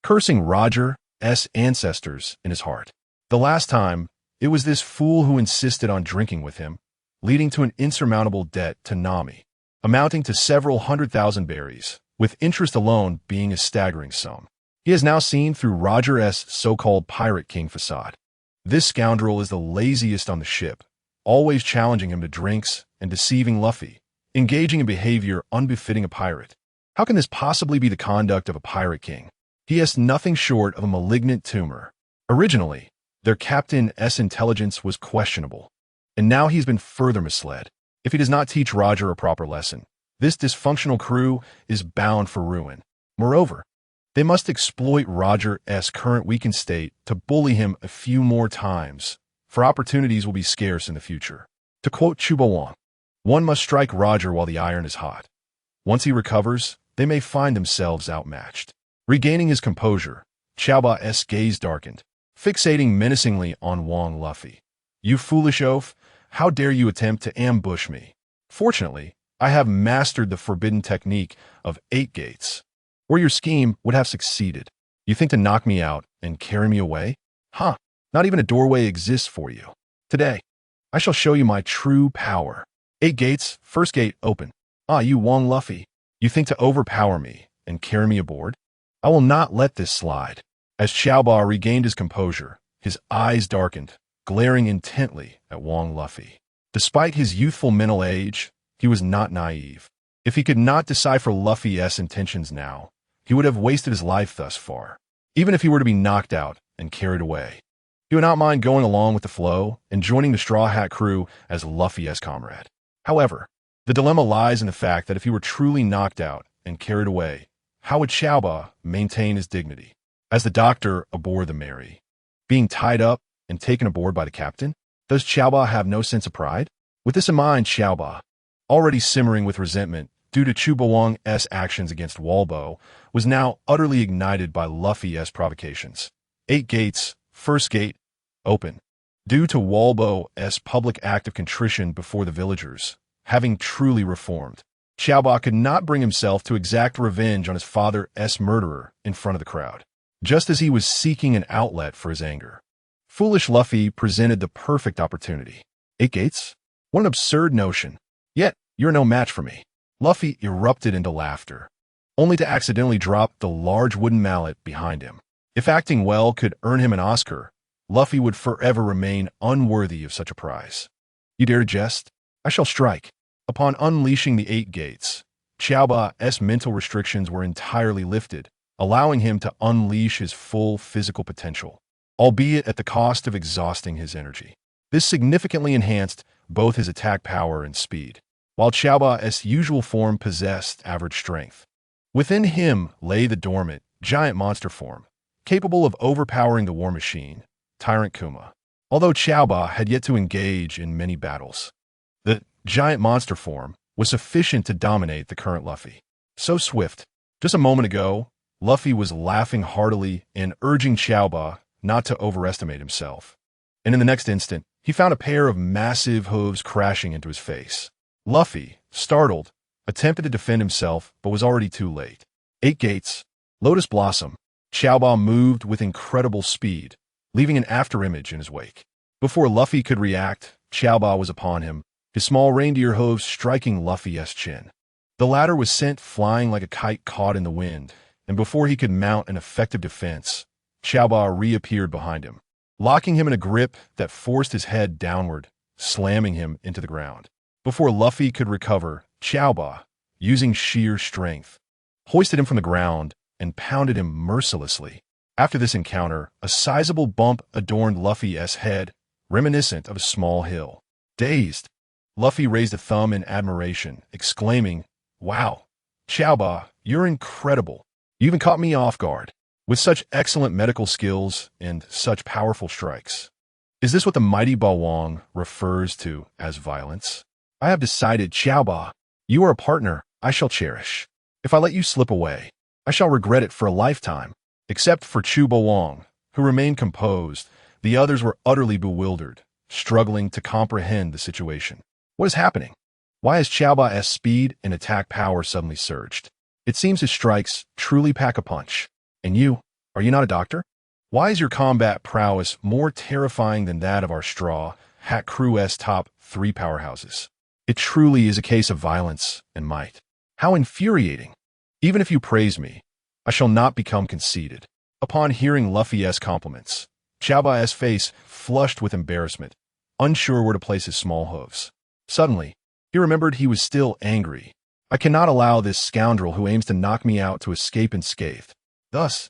cursing Roger's ancestors in his heart. The last time, it was this fool who insisted on drinking with him, leading to an insurmountable debt to Nami, amounting to several 100,000 berries, with interest alone being a staggering sum. He has now seen through Roger's so-called Pirate King facade. This scoundrel is the laziest on the ship, always challenging him to drinks and deceiving Luffy, engaging in behavior unbefitting a pirate. How can this possibly be the conduct of a Pirate King? He has nothing short of a malignant tumor. Originally, their captain's intelligence was questionable, and now he's been further misled. If he does not teach Roger a proper lesson, this dysfunctional crew is bound for ruin. Moreover, they must exploit Roger's current weakened state to bully him a few more times, for opportunities will be scarce in the future. To quote Chuba Wang, one must strike Roger while the iron is hot. Once he recovers, they may find themselves outmatched. Regaining his composure, Xiaoba's gaze darkened, fixating menacingly on Wang Luffy. You foolish oaf, how dare you attempt to ambush me? Fortunately, I have mastered the forbidden technique of 8 gates, or your scheme would have succeeded. You think to knock me out and carry me away? Huh, not even a doorway exists for you. Today, I shall show you my true power. 8 gates, first gate open. Ah, you Wang Luffy, you think to overpower me and carry me aboard? I will not let this slide. As Xiaoba regained his composure, his eyes darkened, glaring intently at Wang Luffy. Despite his youthful mental age, he was not naive. If he could not decipher Luffy's intentions now, he would have wasted his life thus far. Even if he were to be knocked out and carried away, he would not mind going along with the flow and joining the Straw Hat crew as Luffy's comrade. However, the dilemma lies in the fact that if he were truly knocked out and carried away, how would Xiaoba maintain his dignity? As the doctor aboard the Mary, being tied up and taken aboard by the captain, does Xiaoba have no sense of pride? With this in mind, Xiaoba, already simmering with resentment due to Chuba Wang's actions against Walbo, was now utterly ignited by Luffy's provocations. 8 gates, first gate, open. Due to Walbo's public act of contrition before the villagers, having truly reformed, Xiaoba could not bring himself to exact revenge on his father's murderer in front of the crowd, just as he was seeking an outlet for his anger. Foolish Luffy presented the perfect opportunity. 8 gates? What an absurd notion. Yet, you're no match for me. Luffy erupted into laughter, only to accidentally drop the large wooden mallet behind him. If acting well could earn him an Oscar, Luffy would forever remain unworthy of such a prize. You dare to jest? I shall strike. Upon unleashing the 8 gates, Xiaoba's mental restrictions were entirely lifted, allowing him to unleash his full physical potential, albeit at the cost of exhausting his energy. This significantly enhanced both his attack power and speed, while Xiaoba's usual form possessed average strength. Within him lay the dormant, giant monster form, capable of overpowering the war machine, Tyrant Kuma. Although Xiaoba had yet to engage in many battles, the giant monster form was sufficient to dominate the current Luffy. So swift. Just a moment ago, Luffy was laughing heartily and urging Xiaoba not to overestimate himself. And in the next instant, he found a pair of massive hooves crashing into his face. Luffy, startled, attempted to defend himself but was already too late. 8 gates, Lotus Blossom. Xiaoba moved with incredible speed, leaving an afterimage in his wake. Before Luffy could react, Xiaoba was upon him, his small reindeer hooves striking Luffy's chin. The latter was sent flying like a kite caught in the wind, and before he could mount an effective defense, Xiaoba reappeared behind him, locking him in a grip that forced his head downward, slamming him into the ground. Before Luffy could recover, Xiaoba, using sheer strength, hoisted him from the ground, and pounded him mercilessly. After this encounter, a sizable bump adorned Luffy's head, reminiscent of a small hill. Dazed, Luffy raised a thumb in admiration, exclaiming, "Wow, Xiaoba, you're incredible. You even caught me off guard. With such excellent medical skills and such powerful strikes." Is this what the mighty Bawang refers to as violence? I have decided, Xiaoba, you are a partner I shall cherish. If I let you slip away, I shall regret it for a lifetime. Except for Chu Bawang, who remained composed, the others were utterly bewildered, struggling to comprehend the situation. What is happening? Why has Xiaoba's speed and attack power suddenly surged? It seems his strikes truly pack a punch. And you, are you not a doctor? Why is your combat prowess more terrifying than that of our Straw Hat Crew's top 3 powerhouses? It truly is a case of violence and might. How infuriating! Even if you praise me, I shall not become conceited. Upon hearing Luffy's compliments, Xiaoba's face flushed with embarrassment, unsure where to place his small hooves. Suddenly, he remembered he was still angry. I cannot allow this scoundrel who aims to knock me out to escape unscathed. Thus,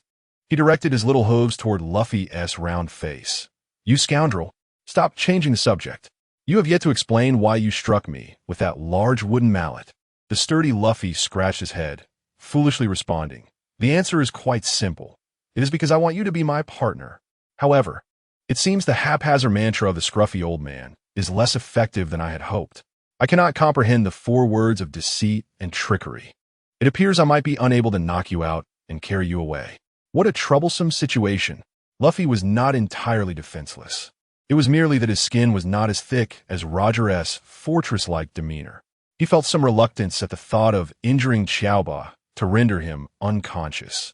he directed his little hooves toward Luffy's round face. You scoundrel, stop changing the subject. You have yet to explain why you struck me with that large wooden mallet. The sturdy Luffy scratched his head, foolishly responding, the answer is quite simple. It is because I want you to be my partner. However, it seems the haphazard mantra of the scruffy old man is less effective than I had hoped. I cannot comprehend the 4 words of deceit and trickery. It appears I might be unable to knock you out and carry you away. What a troublesome situation. Luffy was not entirely defenseless. It was merely that his skin was not as thick as Roger's fortress-like demeanor. He felt some reluctance at the thought of injuring Xiaoba to render him unconscious.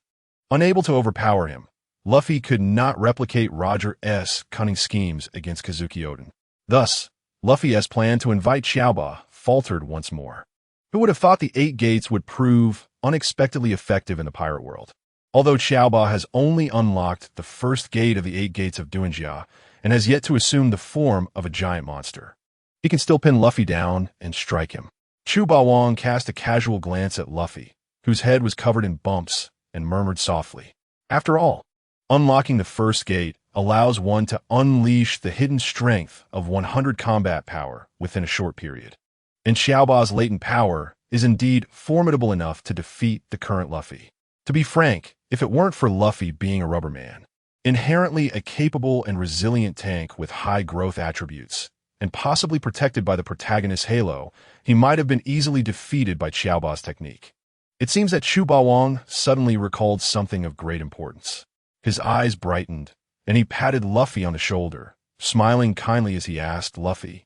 Unable to overpower him, Luffy could not replicate Roger's cunning schemes against Kozuki Oden. Thus, Luffy's plan to invite Xiaoba faltered once more. Who would have thought the 8 gates would prove unexpectedly effective in the pirate world? Although Xiaoba has only unlocked the first gate of the 8 gates of Duanjia and has yet to assume the form of a giant monster, he can still pin Luffy down and strike him. Chu Bawang cast a casual glance at Luffy, whose head was covered in bumps, and murmured softly, "After all, unlocking the first gate allows one to unleash the hidden strength of 100 combat power within a short period. And Xiaoba's latent power is indeed formidable enough to defeat the current Luffy. To be frank, if it weren't for Luffy being a rubber man, inherently a capable and resilient tank with high growth attributes, and possibly protected by the protagonist's halo, he might have been easily defeated by Xiaoba's technique." It seems that Chu Bawang suddenly recalled something of great importance. His eyes brightened, and he patted Luffy on the shoulder, smiling kindly as he asked, "Luffy,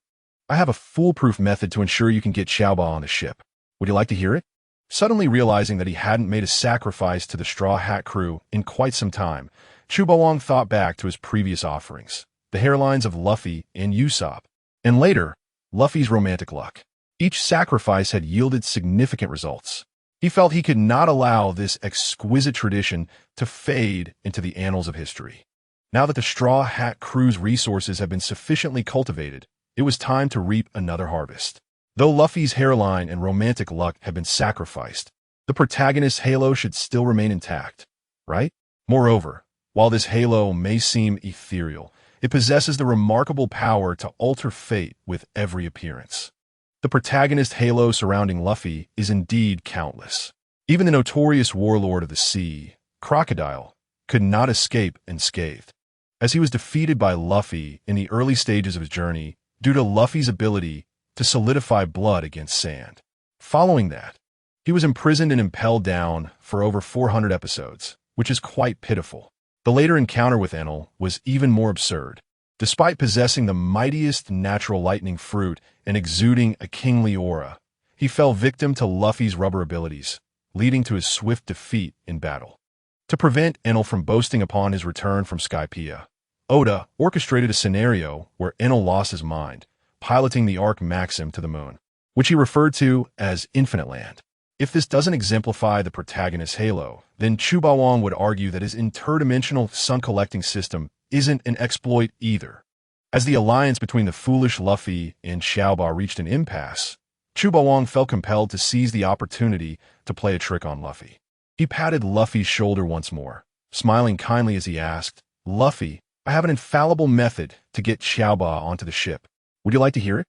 I have a foolproof method to ensure you can get Xiaoba on the ship. Would you like to hear it?" Suddenly realizing that he hadn't made a sacrifice to the Straw Hat crew in quite some time, Chu Bawang thought back to his previous offerings, the hairlines of Luffy and Usopp, and later, Luffy's romantic luck. Each sacrifice had yielded significant results. He felt he could not allow this exquisite tradition to fade into the annals of history. Now that the Straw Hat crew's resources had been sufficiently cultivated, it was time to reap another harvest. Though Luffy's hairline and romantic luck had been sacrificed, the protagonist's halo should still remain intact, right? Moreover, while this halo may seem ethereal, it possesses the remarkable power to alter fate with every appearance. The protagonist halo surrounding Luffy is indeed countless. Even the notorious warlord of the sea, Crocodile, could not escape unscathed, as he was defeated by Luffy in the early stages of his journey due to Luffy's ability to solidify blood against sand. Following that, he was imprisoned and impelled down for over 400 episodes, which is quite pitiful. The later encounter with Enel was even more absurd. Despite possessing the mightiest natural lightning fruit and exuding a kingly aura, he fell victim to Luffy's rubber abilities, leading to his swift defeat in battle. To prevent Enel from boasting upon his return from Skypiea, Oda orchestrated a scenario where Enel lost his mind, piloting the Ark Maxim to the moon, which he referred to as Infinite Land. If this doesn't exemplify the protagonist's halo, then Chu Bawang would argue that his interdimensional sun-collecting system isn't an exploit either. As the alliance between the foolish Luffy and Xiaoba reached an impasse, Chu Bawang felt compelled to seize the opportunity to play a trick on Luffy. He patted Luffy's shoulder once more, smiling kindly as he asked, "Luffy, I have an infallible method to get Xiaoba onto the ship. Would you like to hear it?"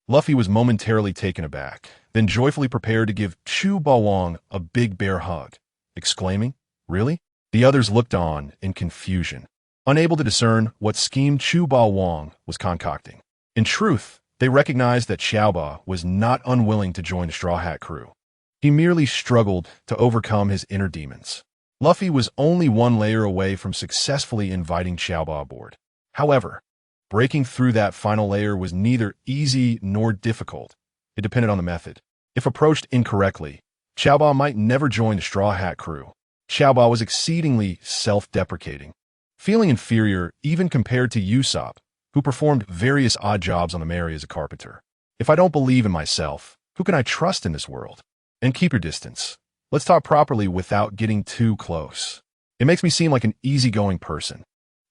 Luffy was momentarily taken aback, then joyfully prepared to give Chu Bawang a big bear hug, exclaiming, "Really?" The others looked on in confusion, unable to discern what scheme Chu Bawang was concocting. In truth, they recognized that Xiaoba was not unwilling to join the Straw Hat crew. He merely struggled to overcome his inner demons. Luffy was only one layer away from successfully inviting Xiaoba aboard. However, breaking through that final layer was neither easy nor difficult. It depended on the method. If approached incorrectly, Xiaoba might never join the Straw Hat crew. Xiaoba was exceedingly self-deprecating, feeling inferior even compared to Usopp, who performed various odd jobs on the Mary as a carpenter. If I don't believe in myself, who can I trust in this world? And keep your distance. Let's talk properly without getting too close. It makes me seem like an easygoing person.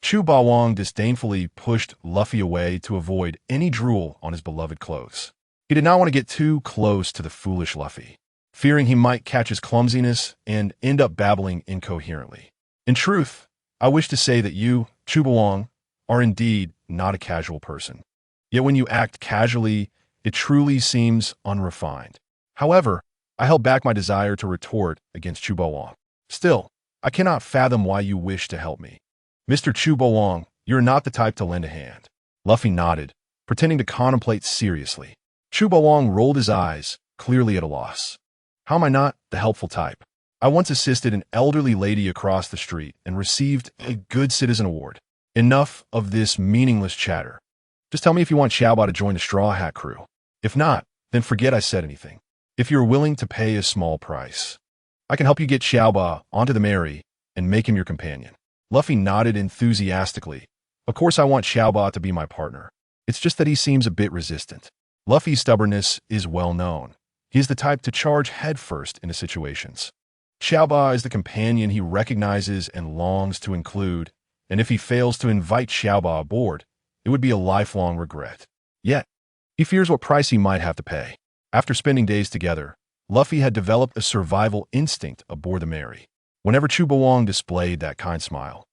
Chu Bawang disdainfully pushed Luffy away to avoid any drool on his beloved clothes. He did not want to get too close to the foolish Luffy, fearing he might catch his clumsiness and end up babbling incoherently. In truth, I wish to say that you, Chu Bawang, are indeed not a casual person. Yet when you act casually, it truly seems unrefined. However, I held back my desire to retort against Chu Bawang. Still, I cannot fathom why you wish to help me. Mr. Chu Bawang, you're not the type to lend a hand. Luffy nodded, pretending to contemplate seriously. Chu Bawang rolled his eyes, clearly at a loss. How am I not the helpful type? I once assisted an elderly lady across the street and received a Good Citizen Award. Enough of this meaningless chatter. Just tell me if you want Xiaoba to join the Straw Hat crew. If not, then forget I said anything. If you're willing to pay a small price, I can help you get Xiaoba onto the Mary and make him your companion. Luffy nodded enthusiastically. Of course I want Xiaoba to be my partner. It's just that he seems a bit resistant. Luffy's stubbornness is well known. He is the type to charge headfirst into situations. Xiaoba is the companion he recognizes and longs to include, and if he fails to invite Xiaoba aboard, it would be a lifelong regret. Yet, he fears what price he might have to pay. After spending days together, Luffy had developed a survival instinct aboard the Mary. Whenever Chu Bawang displayed that kind smile,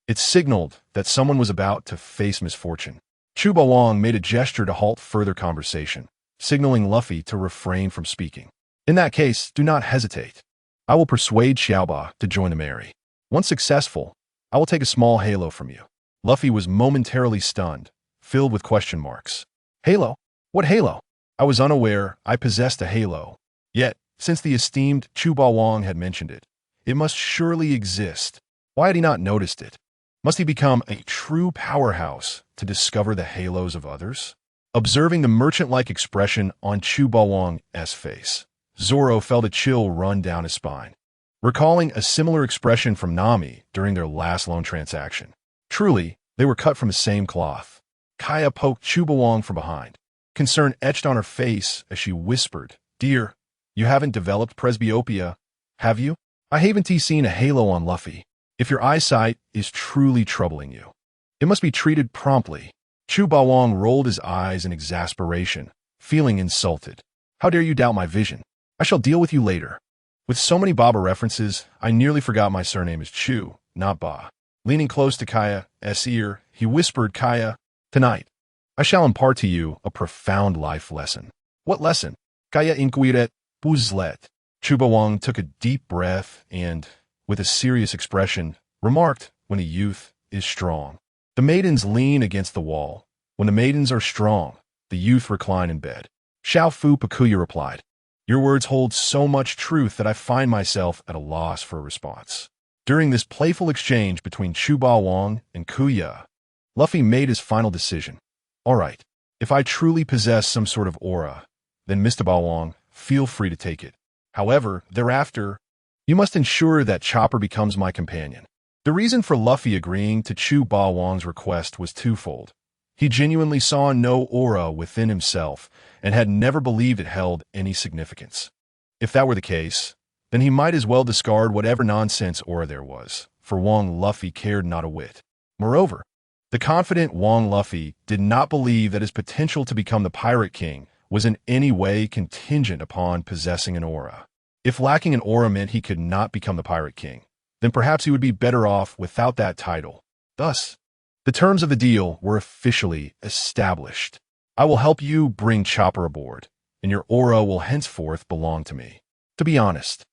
it signaled that someone was about to face misfortune. Chu Bawang made a gesture to halt further conversation, signaling Luffy to refrain from speaking. In that case, do not hesitate. I will persuade Xiaoba to join the Mary. Once successful, I will take a small halo from you. Luffy was momentarily stunned, filled with question marks. Halo? What halo? I was unaware I possessed a halo. Yet, since the esteemed Chu Bawang had mentioned it, it must surely exist. Why had he not noticed it? Must he become a true powerhouse to discover the halos of others? Observing the merchant-like expression on Chu Bawang's face, Zoro felt a chill run down his spine, recalling a similar expression from Nami during their last loan transaction. Truly, they were cut from the same cloth. Kaya poked Chu Bawang from behind, concern etched on her face as she whispered, "Dear, you haven't developed presbyopia, have you? I haven't seen a halo on Luffy. If your eyesight is truly troubling you, it must be treated promptly." Chu Bawang rolled his eyes in exasperation, feeling insulted. "How dare you doubt my vision? I shall deal with you later." With so many Baba references, I nearly forgot my surname is Chu, not Ba. Leaning close to Kaya's ear, he whispered, "Kaya, tonight, I shall impart to you a profound life lesson." "What lesson?" Kaya inquired, "Buzlet." Chu Bawang took a deep breath and, with a serious expression, remarked, "When a youth is strong, the maidens lean against the wall. When the maidens are strong, the youth recline in bed." Xiao Fu Pakuya replied, "Your words hold so much truth that I find myself at a loss for a response." During this playful exchange between Chu Bawang and Kuya, Luffy made his final decision. "All right, if I truly possess some sort of aura, then Mr. Bawang, feel free to take it. However, thereafter, you must ensure that Chopper becomes my companion." The reason for Luffy agreeing to Chu Bawang's request was twofold. He genuinely saw no aura within himself and had never believed it held any significance. If that were the case, then he might as well discard whatever nonsense aura there was. For Wong, Luffy cared not a whit. Moreover, the confident Wong Luffy did not believe that his potential to become the Pirate King was in any way contingent upon possessing an aura. If lacking an aura meant he could not become the Pirate King, then perhaps he would be better off without that title. Thus, the terms of the deal were officially established. I will help you bring Chopper aboard, and your aura will henceforth belong to me. To be honest,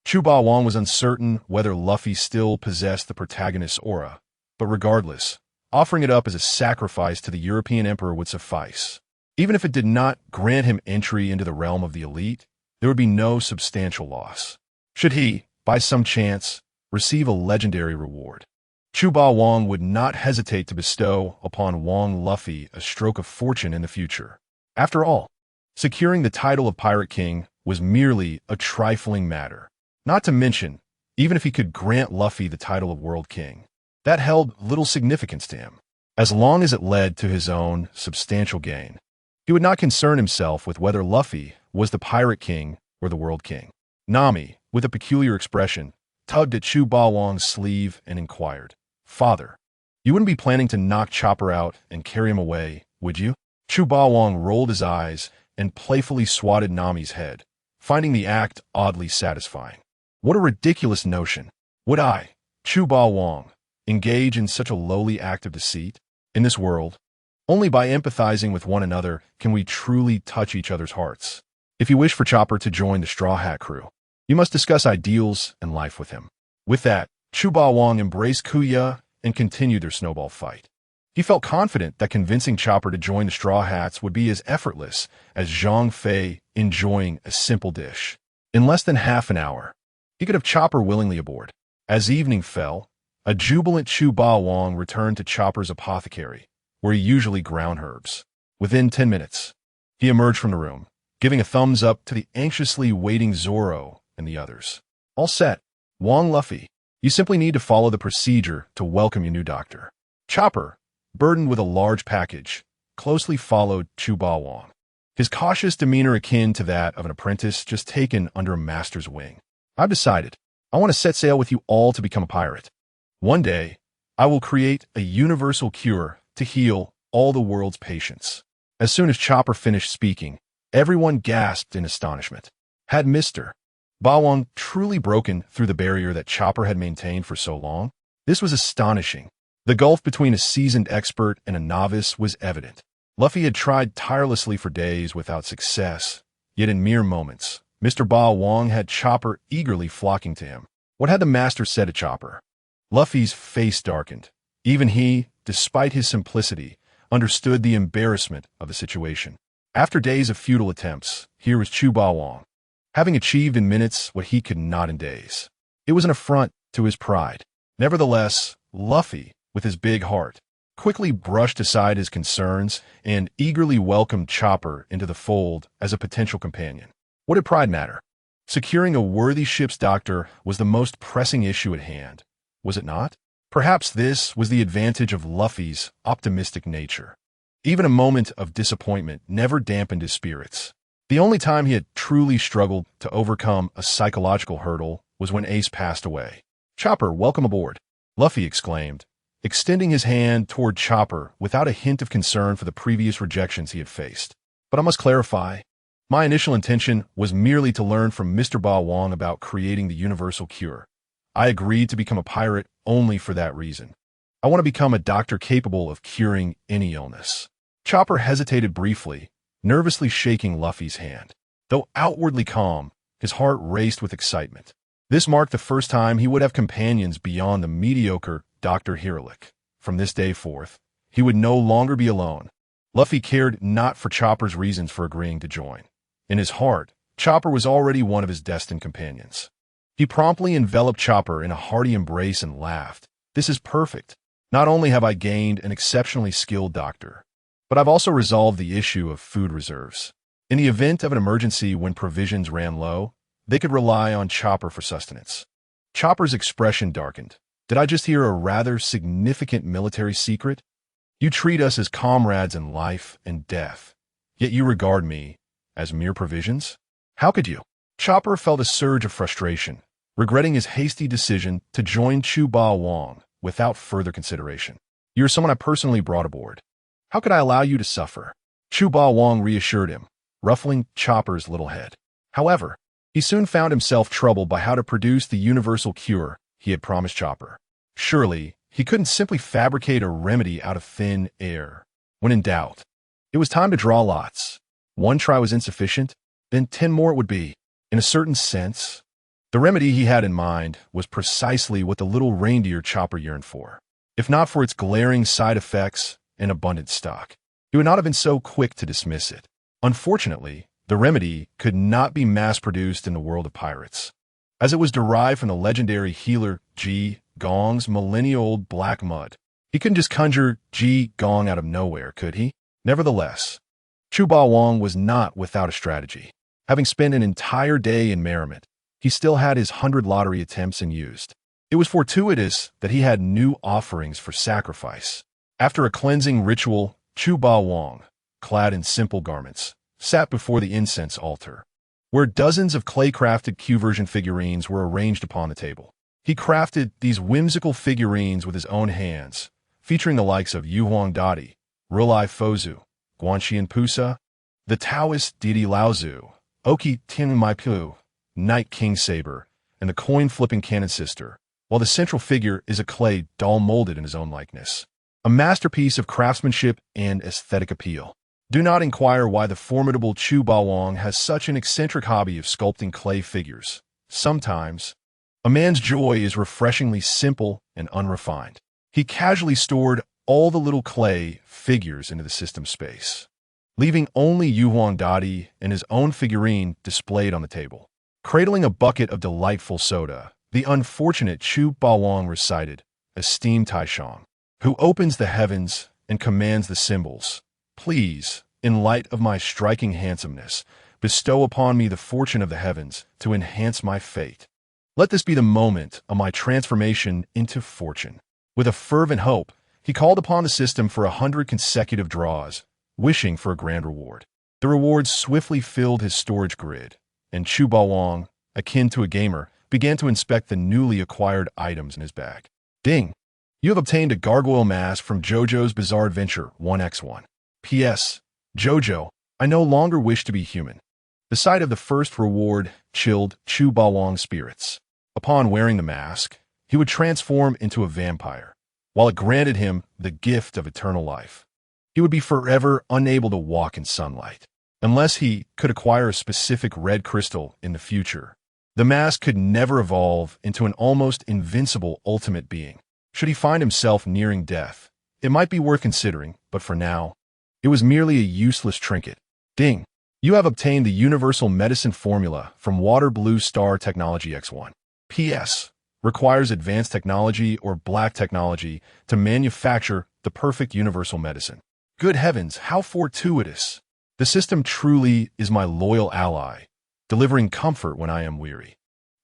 Chu Ba Wong was uncertain whether Luffy still possessed the protagonist's aura, but regardless, offering it up as a sacrifice to the European Emperor would suffice. Even if it did not grant him entry into the realm of the elite, there would be no substantial loss. Should he, by some chance, receive a legendary reward, Chu Ba Wong would not hesitate to bestow upon Wong Luffy a stroke of fortune in the future. After all, securing the title of Pirate King was merely a trifling matter. Not to mention, even if he could grant Luffy the title of World King, that held little significance to him. As long as it led to his own substantial gain, he would not concern himself with whether Luffy was the Pirate King or the World King. Nami, with a peculiar expression, tugged at Chu Ba Wong's sleeve and inquired, "Father, you wouldn't be planning to knock Chopper out and carry him away, would you?" Chu Ba Wong rolled his eyes and playfully swatted Nami's head, finding the act oddly satisfying. What a ridiculous notion. Would I, Chu Ba Wong, engage in such a lowly act of deceit? In this world, only by empathizing with one another can we truly touch each other's hearts. If you wish for Chopper to join the Straw Hat crew, you must discuss ideals and life with him. With that, Chu Ba Wong embraced Kuya and continued their snowball fight. He felt confident that convincing Chopper to join the Straw Hats would be as effortless as Zhang Fei enjoying a simple dish. In less than half an hour, he could have Chopper willingly aboard. As evening fell, a jubilant Chu Ba Wong returned to Chopper's apothecary, where he usually ground herbs. Within 10 minutes, he emerged from the room, giving a thumbs up to the anxiously waiting Zoro and the others. All set, Wong Luffy. You simply need to follow the procedure to welcome your new doctor. Chopper, burdened with a large package, closely followed Chu Ba Wong, his cautious demeanor akin to that of an apprentice just taken under a master's wing. I've decided. I want to set sail with you all to become a pirate. One day, I will create a universal cure to heal all the world's patients. As soon as Chopper finished speaking, everyone gasped in astonishment. Had Mr. Ba Wong truly broken through the barrier that Chopper had maintained for so long? This was astonishing. The gulf between a seasoned expert and a novice was evident. Luffy had tried tirelessly for days without success, yet in mere moments, Mr. Ba Wong had Chopper eagerly flocking to him. What had the master said to Chopper? Luffy's face darkened. Even he, despite his simplicity, understood the embarrassment of the situation. After days of futile attempts, here was Chu Ba Wong, having achieved in minutes what he could not in days. It was an affront to his pride. Nevertheless, Luffy, with his big heart, quickly brushed aside his concerns and eagerly welcomed Chopper into the fold as a potential companion. What did pride matter? Securing a worthy ship's doctor was the most pressing issue at hand, was it not? Perhaps this was the advantage of Luffy's optimistic nature. Even a moment of disappointment never dampened his spirits. The only time he had truly struggled to overcome a psychological hurdle was when Ace passed away. "Chopper, welcome aboard," Luffy exclaimed, extending his hand toward Chopper without a hint of concern for the previous rejections he had faced. "But I must clarify, my initial intention was merely to learn from Mr. Ba Wong about creating the universal cure. I agreed to become a pirate only for that reason. I want to become a doctor capable of curing any illness." Chopper hesitated briefly, nervously shaking Luffy's hand. Though outwardly calm, his heart raced with excitement. This marked the first time he would have companions beyond the mediocre Dr. Hiralik. From this day forth, he would no longer be alone. Luffy cared not for Chopper's reasons for agreeing to join. In his heart, Chopper was already one of his destined companions. He promptly enveloped Chopper in a hearty embrace and laughed. "This is perfect. Not only have I gained an exceptionally skilled doctor, but I've also resolved the issue of food reserves. In the event of an emergency when provisions ran low, they could rely on Chopper for sustenance." Chopper's expression darkened. "Did I just hear a rather significant military secret? You treat us as comrades in life and death, yet you regard me as mere provisions? How could you?" Chopper felt a surge of frustration, regretting his hasty decision to join Chu Ba Wong without further consideration. "You're someone I personally brought aboard. How could I allow you to suffer?" Chu Ba Wong reassured him, ruffling Chopper's little head. However, he soon found himself troubled by how to produce the universal cure he had promised Chopper. Surely, he couldn't simply fabricate a remedy out of thin air. When in doubt, it was time to draw lots. One try was insufficient, then 10 more it would be. In a certain sense, the remedy he had in mind was precisely what the little reindeer Chopper yearned for. If not for its glaring side effects and abundant stock, he would not have been so quick to dismiss it. Unfortunately, the remedy could not be mass-produced in the world of pirates, as it was derived from the legendary healer Ji Gong's millennia-old black mud. He couldn't just conjure Ji Gong out of nowhere, could he? Nevertheless, Chu Ba Wong was not without a strategy. Having spent an entire day in merriment, he still had his 100 lottery attempts unused. It was fortuitous that he had new offerings for sacrifice. After a cleansing ritual, Chu Ba Wong, clad in simple garments, sat before the incense altar, where dozens of clay-crafted Q-version figurines were arranged upon the table. He crafted these whimsical figurines with his own hands, featuring the likes of Yu Huang Dadi, Rulai Fozu, Guanxian Pusa, the Taoist deity Laozu, Oki Tian Mai Pu, Knight King Saber, and the coin-flipping Cannon Sister, while the central figure is a clay doll molded in his own likeness. A masterpiece of craftsmanship and aesthetic appeal. Do not inquire why the formidable Chu Ba Wong has such an eccentric hobby of sculpting clay figures. Sometimes, a man's joy is refreshingly simple and unrefined. He casually stored all the little clay figures into the system space, leaving only Yu Huang Dadi and his own figurine displayed on the table. Cradling a bucket of delightful soda, the unfortunate Chu Ba Wong recited, "Esteemed Taishang, who opens the heavens and commands the symbols, please, in light of my striking handsomeness, bestow upon me the fortune of the heavens to enhance my fate. Let this be the moment of my transformation into fortune." With a fervent hope, he called upon the system for 100 consecutive draws, wishing for a grand reward. The rewards swiftly filled his storage grid, and Chu Ba Wong, akin to a gamer, began to inspect the newly acquired items in his bag. Ding! You have obtained a gargoyle mask from JoJo's Bizarre Adventure 1x1. P.S. JoJo, I no longer wish to be human. The sight of the first reward chilled Chu Ba Wong's spirits. Upon wearing the mask, he would transform into a vampire, while it granted him the gift of eternal life. He would be forever unable to walk in sunlight, unless he could acquire a specific red crystal in the future. The mask could never evolve into an almost invincible ultimate being. Should he find himself nearing death, it might be worth considering, but for now, it was merely a useless trinket. Ding! You have obtained the universal medicine formula from Water Blue Star Technology X1. P.S. Requires advanced technology or black technology to manufacture the perfect universal medicine. Good heavens, how fortuitous! The system truly is my loyal ally, delivering comfort when I am weary.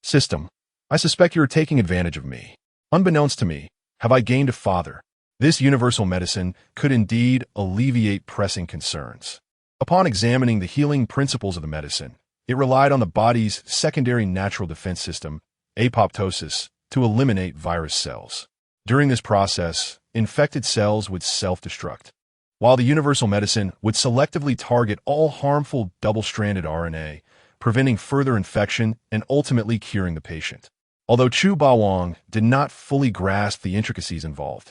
System, I suspect you are taking advantage of me. Unbeknownst to me, have I gained a father? This universal medicine could indeed alleviate pressing concerns. Upon examining the healing principles of the medicine, it relied on the body's secondary natural defense system, apoptosis, to eliminate virus cells. During this process, infected cells would self-destruct, while the universal medicine would selectively target all harmful double-stranded RNA, preventing further infection and ultimately curing the patient. Although Chu Ba Wong did not fully grasp the intricacies involved,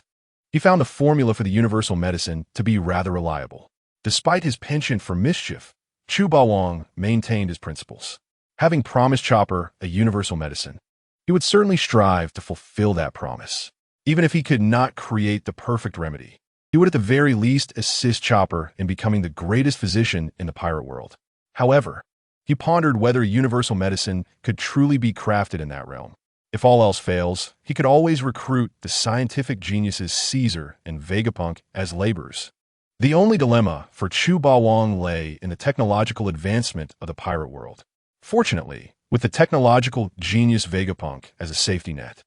he found the formula for the universal medicine to be rather reliable. Despite his penchant for mischief, Chu Ba Wong maintained his principles. Having promised Chopper a universal medicine, he would certainly strive to fulfill that promise. Even if he could not create the perfect remedy, he would at the very least assist Chopper in becoming the greatest physician in the pirate world. However, he pondered whether universal medicine could truly be crafted in that realm. If all else fails, he could always recruit the scientific geniuses Caesar and Vegapunk as laborers. The only dilemma for Chu Ba Wong lay in the technological advancement of the pirate world. Fortunately, with the technological genius Vegapunk as a safety net,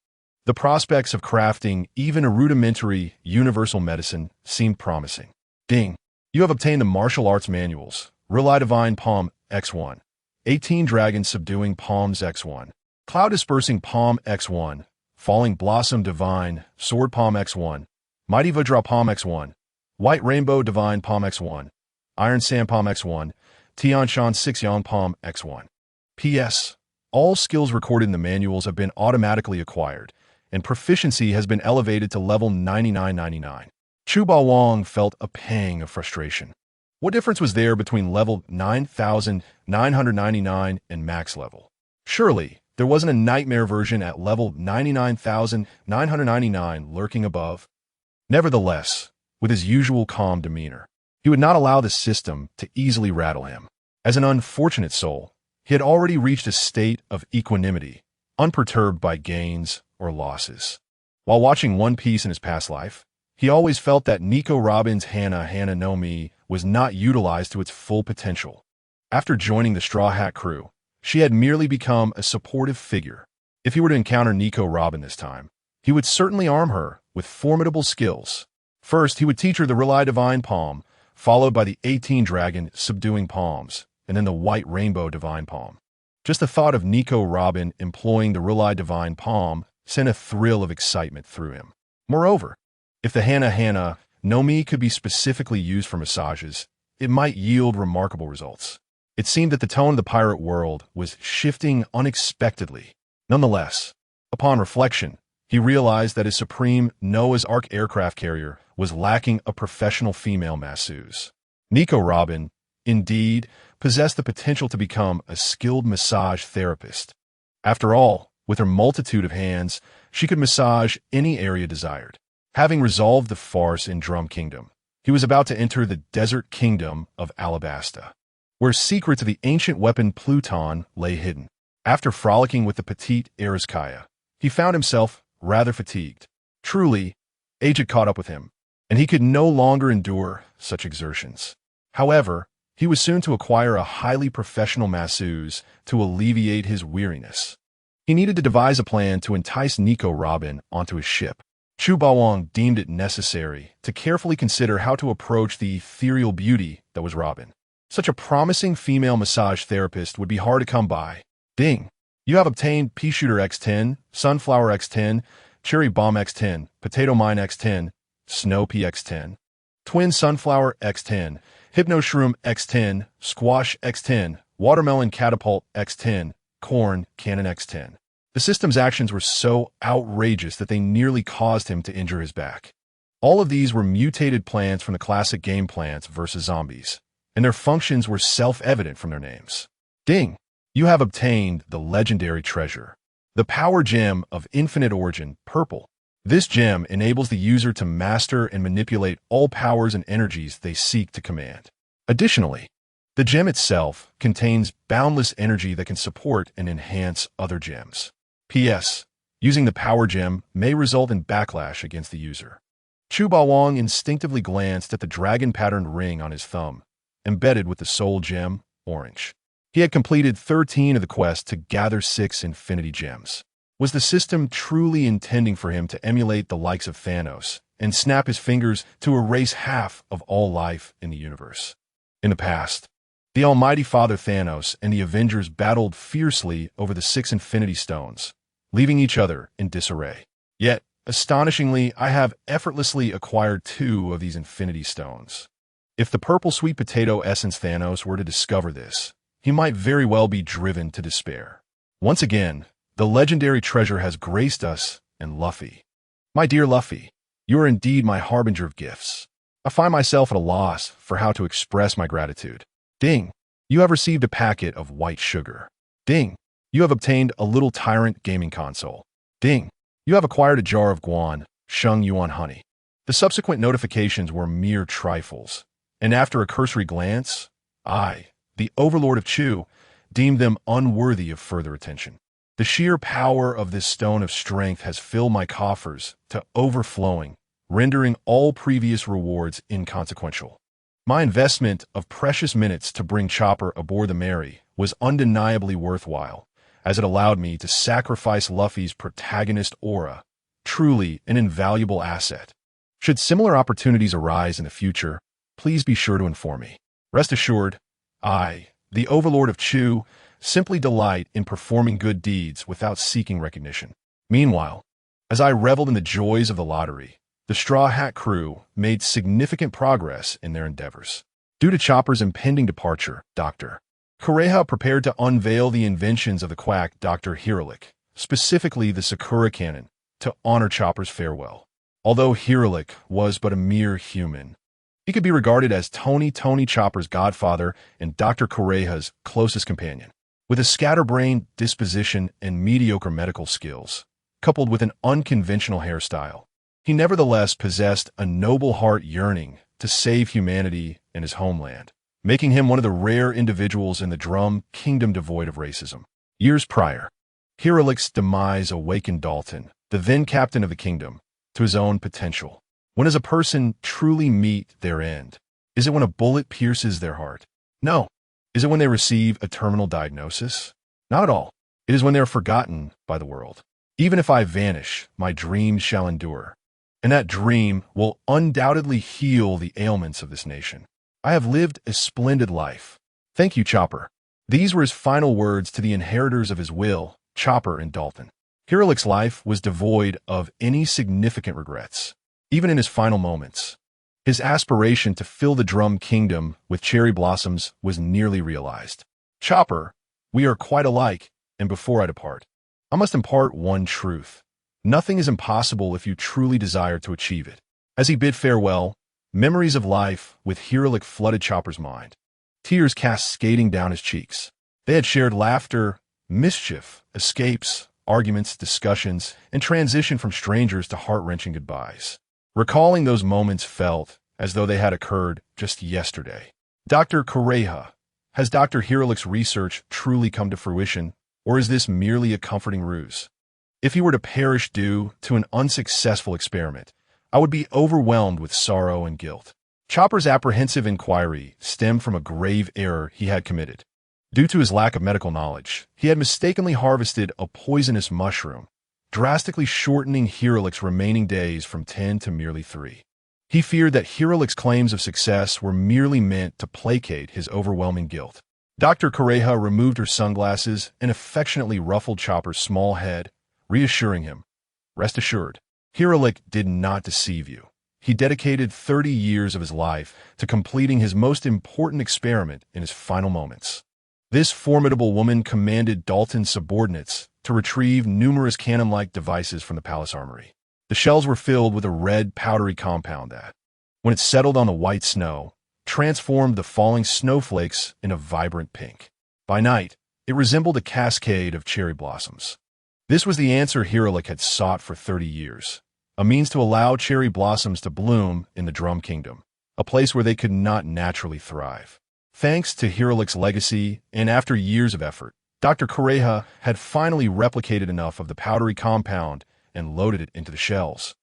the prospects of crafting even a rudimentary universal medicine seemed promising. Ding! You have obtained the martial arts manuals, Relay Divine Palm X1, 18 Dragons Subduing Palms X1, Cloud Dispersing Palm X1, Falling Blossom Divine Sword Palm X1, Mighty Vajra Palm X1, White Rainbow Divine Palm X1, Iron Sand Palm X1, Tianshan 6 Yangpom X1. P.S. All skills recorded in the manuals have been automatically acquired, and proficiency has been elevated to level 9999. Chu Baowang felt a pang of frustration. What difference was there between level 9,999 and max level? Surely, there wasn't a nightmare version at level 99,999 lurking above. Nevertheless, with his usual calm demeanor, he would not allow the system to easily rattle him. As an unfortunate soul, he had already reached a state of equanimity, unperturbed by gains or losses. While watching One Piece in his past life, he always felt that Nico Robin's Hana no Mi was not utilized to its full potential. After joining the Straw Hat crew, she had merely become a supportive figure. If he were to encounter Nico Robin this time, he would certainly arm her with formidable skills. First, he would teach her the Relay Divine Palm, followed by the 18 Dragon Subduing Palms, and then the White Rainbow Divine Palm. Just the thought of Nico Robin employing the Relay Divine Palm sent a thrill of excitement through him. Moreover, if the Hana no Mi could be specifically used for massages, it might yield remarkable results. It seemed that the tone of the pirate world was shifting unexpectedly. Nonetheless, upon reflection, he realized that his Supreme Noah's Ark aircraft carrier was lacking a professional female masseuse. Nico Robin, indeed, possessed the potential to become a skilled massage therapist. After all, with her multitude of hands, she could massage any area desired. Having resolved the farce in Drum Kingdom, he was about to enter the desert kingdom of Alabasta, where secrets of the ancient weapon Pluton lay hidden. After frolicking with the petite Erizkaya, he found himself rather fatigued. Truly, age had caught up with him, and he could no longer endure such exertions. However, he was soon to acquire a highly professional masseuse to alleviate his weariness. He needed to devise a plan to entice Nico Robin onto his ship. Chu Baowang deemed it necessary to carefully consider how to approach the ethereal beauty that was Robin. Such a promising female massage therapist would be hard to come by. Ding! You have obtained Pea Shooter X10, Sunflower X10, Cherry Bomb X10, Potato Mine X10, Snow Pea X10, Twin Sunflower X10, Hypno Shroom X10, Squash X10, Watermelon Catapult X10, Corn Cannon X10. The system's actions were so outrageous that they nearly caused him to injure his back. All of these were mutated plans from the classic game Plants vs. Zombies, and their functions were self-evident from their names. Ding! You have obtained the legendary treasure, the Power Gem of Infinite Origin, Purple. This gem enables the user to master and manipulate all powers and energies they seek to command. Additionally, the gem itself contains boundless energy that can support and enhance other gems. P.S. Using the Power Gem may result in backlash against the user. Chu Baowang instinctively glanced at the dragon-patterned ring on his thumb, embedded with the Soul Gem, Orange. He had completed 13 of the quests to gather 6 Infinity Gems. Was the system truly intending for him to emulate the likes of Thanos and snap his fingers to erase half of all life in the universe? In the past, the Almighty Father Thanos and the Avengers battled fiercely over the 6 Infinity Stones, leaving each other in disarray. Yet, astonishingly, I have effortlessly acquired 2 of these Infinity Stones. If the purple sweet potato essence Thanos were to discover this, he might very well be driven to despair. Once again, the legendary treasure has graced us and Luffy. My dear Luffy, you are indeed my harbinger of gifts. I find myself at a loss for how to express my gratitude. Ding! You have received a packet of white sugar. Ding! You have obtained a little Tyrant gaming console. Ding! You have acquired a jar of Guan, Sheng Yuan honey. The subsequent notifications were mere trifles, and after a cursory glance, I, the Overlord of Chu, deemed them unworthy of further attention. The sheer power of this stone of strength has filled my coffers to overflowing, rendering all previous rewards inconsequential. My investment of precious minutes to bring Chopper aboard the Mary was undeniably worthwhile, as it allowed me to sacrifice Luffy's protagonist aura, truly an invaluable asset. Should similar opportunities arise in the future, please be sure to inform me. Rest assured, I, the Overlord of Chu, simply delight in performing good deeds without seeking recognition. Meanwhile, as I reveled in the joys of the lottery, the Straw Hat crew made significant progress in their endeavors. Due to Chopper's impending departure, Dr. Kureha prepared to unveil the inventions of the quack Dr. Hiralik, specifically the Sakura cannon, to honor Chopper's farewell. Although Hiralik was but a mere human, he could be regarded as Tony Chopper's godfather and Dr. Kureha's closest companion. With a scatterbrained disposition and mediocre medical skills, coupled with an unconventional hairstyle, he nevertheless possessed a noble heart yearning to save humanity and his homeland, making him one of the rare individuals in the Drum Kingdom devoid of racism. Years prior, Hiralik's demise awakened Dalton, the then captain of the kingdom, to his own potential. When does a person truly meet their end? Is it when a bullet pierces their heart? No. Is it when they receive a terminal diagnosis? Not at all. It is when they are forgotten by the world. Even if I vanish, my dreams shall endure, and that dream will undoubtedly heal the ailments of this nation. I have lived a splendid life. Thank you, Chopper. These were his final words to the inheritors of his will, Chopper and Dalton. Hiralik's life was devoid of any significant regrets. Even in his final moments, his aspiration to fill the Drum Kingdom with cherry blossoms was nearly realized. Chopper, we are quite alike, and before I depart, I must impart one truth. Nothing is impossible if you truly desire to achieve it. As he bid farewell, memories of life with Hiralik flooded Chopper's mind. Tears cascading down his cheeks. They had shared laughter, mischief, escapes, arguments, discussions, and transition from strangers to heart-wrenching goodbyes. Recalling those moments felt as though they had occurred just yesterday. Dr. Kureha, has Dr. Hiralik's research truly come to fruition, or is this merely a comforting ruse? If he were to perish due to an unsuccessful experiment, I would be overwhelmed with sorrow and guilt. Chopper's apprehensive inquiry stemmed from a grave error he had committed. Due to his lack of medical knowledge, he had mistakenly harvested a poisonous mushroom, drastically shortening Hiralik's remaining days from 10 to merely 3. He feared that Hiralik's claims of success were merely meant to placate his overwhelming guilt. Dr. Kureha removed her sunglasses and affectionately ruffled Chopper's small head, reassuring him, "Rest assured, Hiralik did not deceive you. He dedicated 30 years of his life to completing his most important experiment in his final moments." This formidable woman commanded Dalton's subordinates to retrieve numerous cannon-like devices from the palace armory. The shells were filled with a red, powdery compound that, when it settled on the white snow, transformed the falling snowflakes in a vibrant pink. By night, it resembled a cascade of cherry blossoms. This was the answer Hiralik had sought for 30 years, a means to allow cherry blossoms to bloom in the Drum Kingdom, a place where they could not naturally thrive. Thanks to Hiralik's legacy, and after years of effort, Dr. Kureha had finally replicated enough of the powdery compound and loaded it into the shells.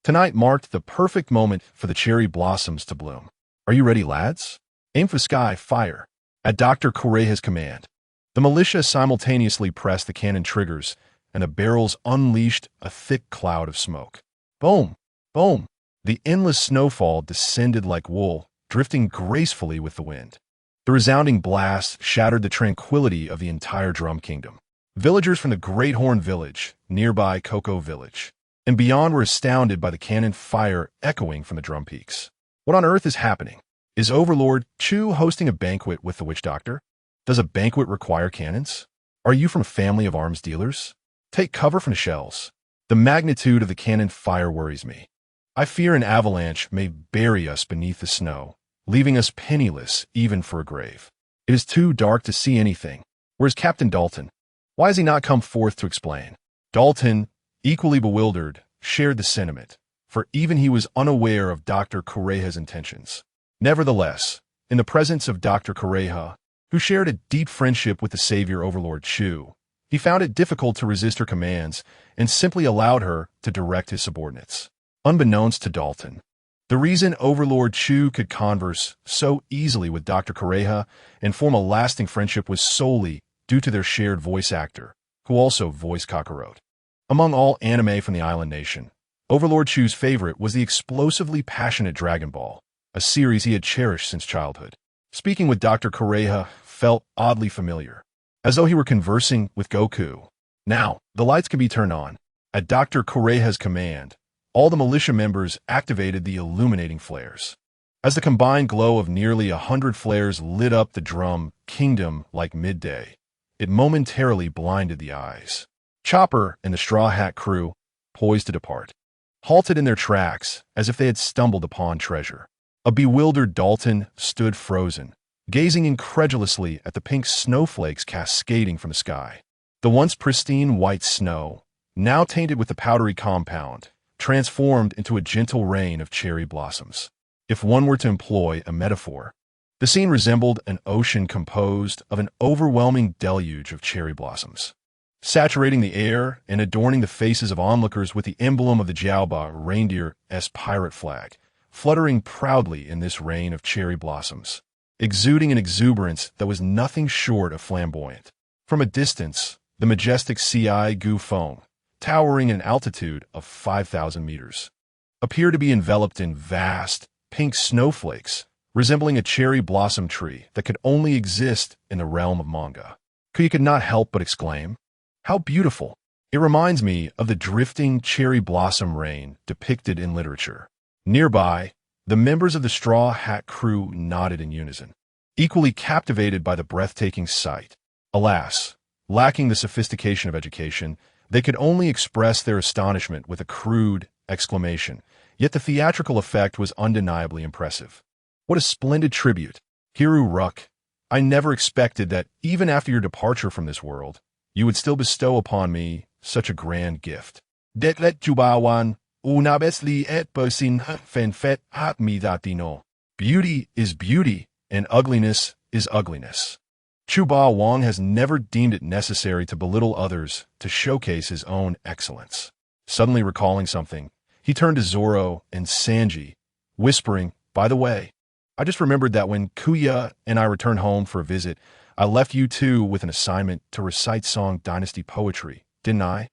Tonight marked the perfect moment for the cherry blossoms to bloom. Are you ready, lads? Aim for sky, fire. At Dr. Kureha's command, the militia simultaneously pressed the cannon triggers, and the barrels unleashed a thick cloud of smoke. Boom! Boom! The endless snowfall descended like wool, drifting gracefully with the wind. The resounding blast shattered the tranquility of the entire Drum Kingdom. Villagers from the Great Horn Village, nearby Cocoa Village, and beyond were astounded by the cannon fire echoing from the drum peaks. What on earth is happening? Is Overlord Chu hosting a banquet with the witch doctor? Does a banquet require cannons? Are you from a family of arms dealers? Take cover from the shells. The magnitude of the cannon fire worries me. I fear an avalanche may bury us beneath the snow, leaving us penniless even for a grave. It is too dark to see anything. Where's Captain Dalton? Why has he not come forth to explain? Dalton, equally bewildered, shared the sentiment, for even he was unaware of Dr. Kureha's intentions. Nevertheless, in the presence of Dr. Kureha, who shared a deep friendship with the savior Overlord Chu, he found it difficult to resist her commands and simply allowed her to direct his subordinates. Unbeknownst to Dalton, the reason Overlord Chu could converse so easily with Dr. Kureha and form a lasting friendship was solely due to their shared voice actor, who also voiced Kakarot. Among all anime from the island nation, Overlord Chu's favorite was the explosively passionate Dragon Ball, a series he had cherished since childhood. Speaking with Dr. Kureha felt oddly familiar, as though he were conversing with Goku. Now, the lights can be turned on. At Dr. Kureha's command, all the militia members activated the illuminating flares. as the combined glow of nearly 100 flares lit up the drum kingdom like midday. It momentarily blinded the eyes. Chopper and the Straw Hat crew, poised to depart, halted in their tracks as if they had stumbled upon treasure. A bewildered Dalton stood frozen, gazing incredulously at the pink snowflakes cascading from the sky. The once pristine white snow, now tainted with the powdery compound, transformed into a gentle rain of cherry blossoms. If one were to employ a metaphor, the scene resembled an ocean composed of an overwhelming deluge of cherry blossoms, saturating the air and adorning the faces of onlookers with the emblem of the Jiaoba reindeer's pirate flag, fluttering proudly in this rain of cherry blossoms, exuding an exuberance that was nothing short of flamboyant. From a distance, the majestic Ci Gu Feng, towering an altitude of 5,000 meters, appeared to be enveloped in vast, pink snowflakes, resembling a cherry blossom tree that could only exist in the realm of manga. You could not help but exclaim, "How beautiful!" It reminds me of the drifting cherry blossom rain depicted in literature. Nearby, the members of the Straw Hat crew nodded in unison, equally captivated by the breathtaking sight. Alas, lacking the sophistication of education, they could only express their astonishment with a crude exclamation, yet the theatrical effect was undeniably impressive. What a splendid tribute. Hiru Ruk, I never expected that even after your departure from this world, you would still bestow upon me such a grand gift. Detlet Jubawan, unabesli et persin fen fet hat mi datino. Beauty is beauty, and ugliness is ugliness. Chu Ba Wang has never deemed it necessary to belittle others to showcase his own excellence. Suddenly recalling something, he turned to Zoro and Sanji, whispering, "By the way, I just remembered that when Kuya and I returned home for a visit, I left you two with an assignment to recite Song Dynasty poetry, didn't I?"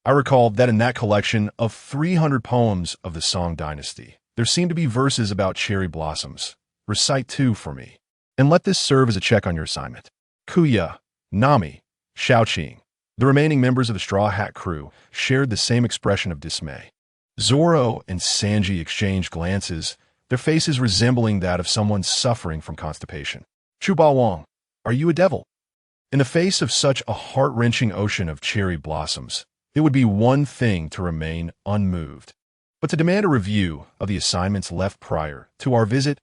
I recalled that in that collection of 300 poems of the Song Dynasty, there seemed to be verses about cherry blossoms. Recite two for me, and let this serve as a check on your assignment. Kuya, Nami, Xiaoqing, the remaining members of the Straw Hat crew, shared the same expression of dismay. Zoro and Sanji exchanged glances, their faces resembling that of someone suffering from constipation. Chu Ba Wang, are you a devil? In the face of such a heart-wrenching ocean of cherry blossoms, it would be one thing to remain unmoved, but to demand a review of the assignments left prior to our visit.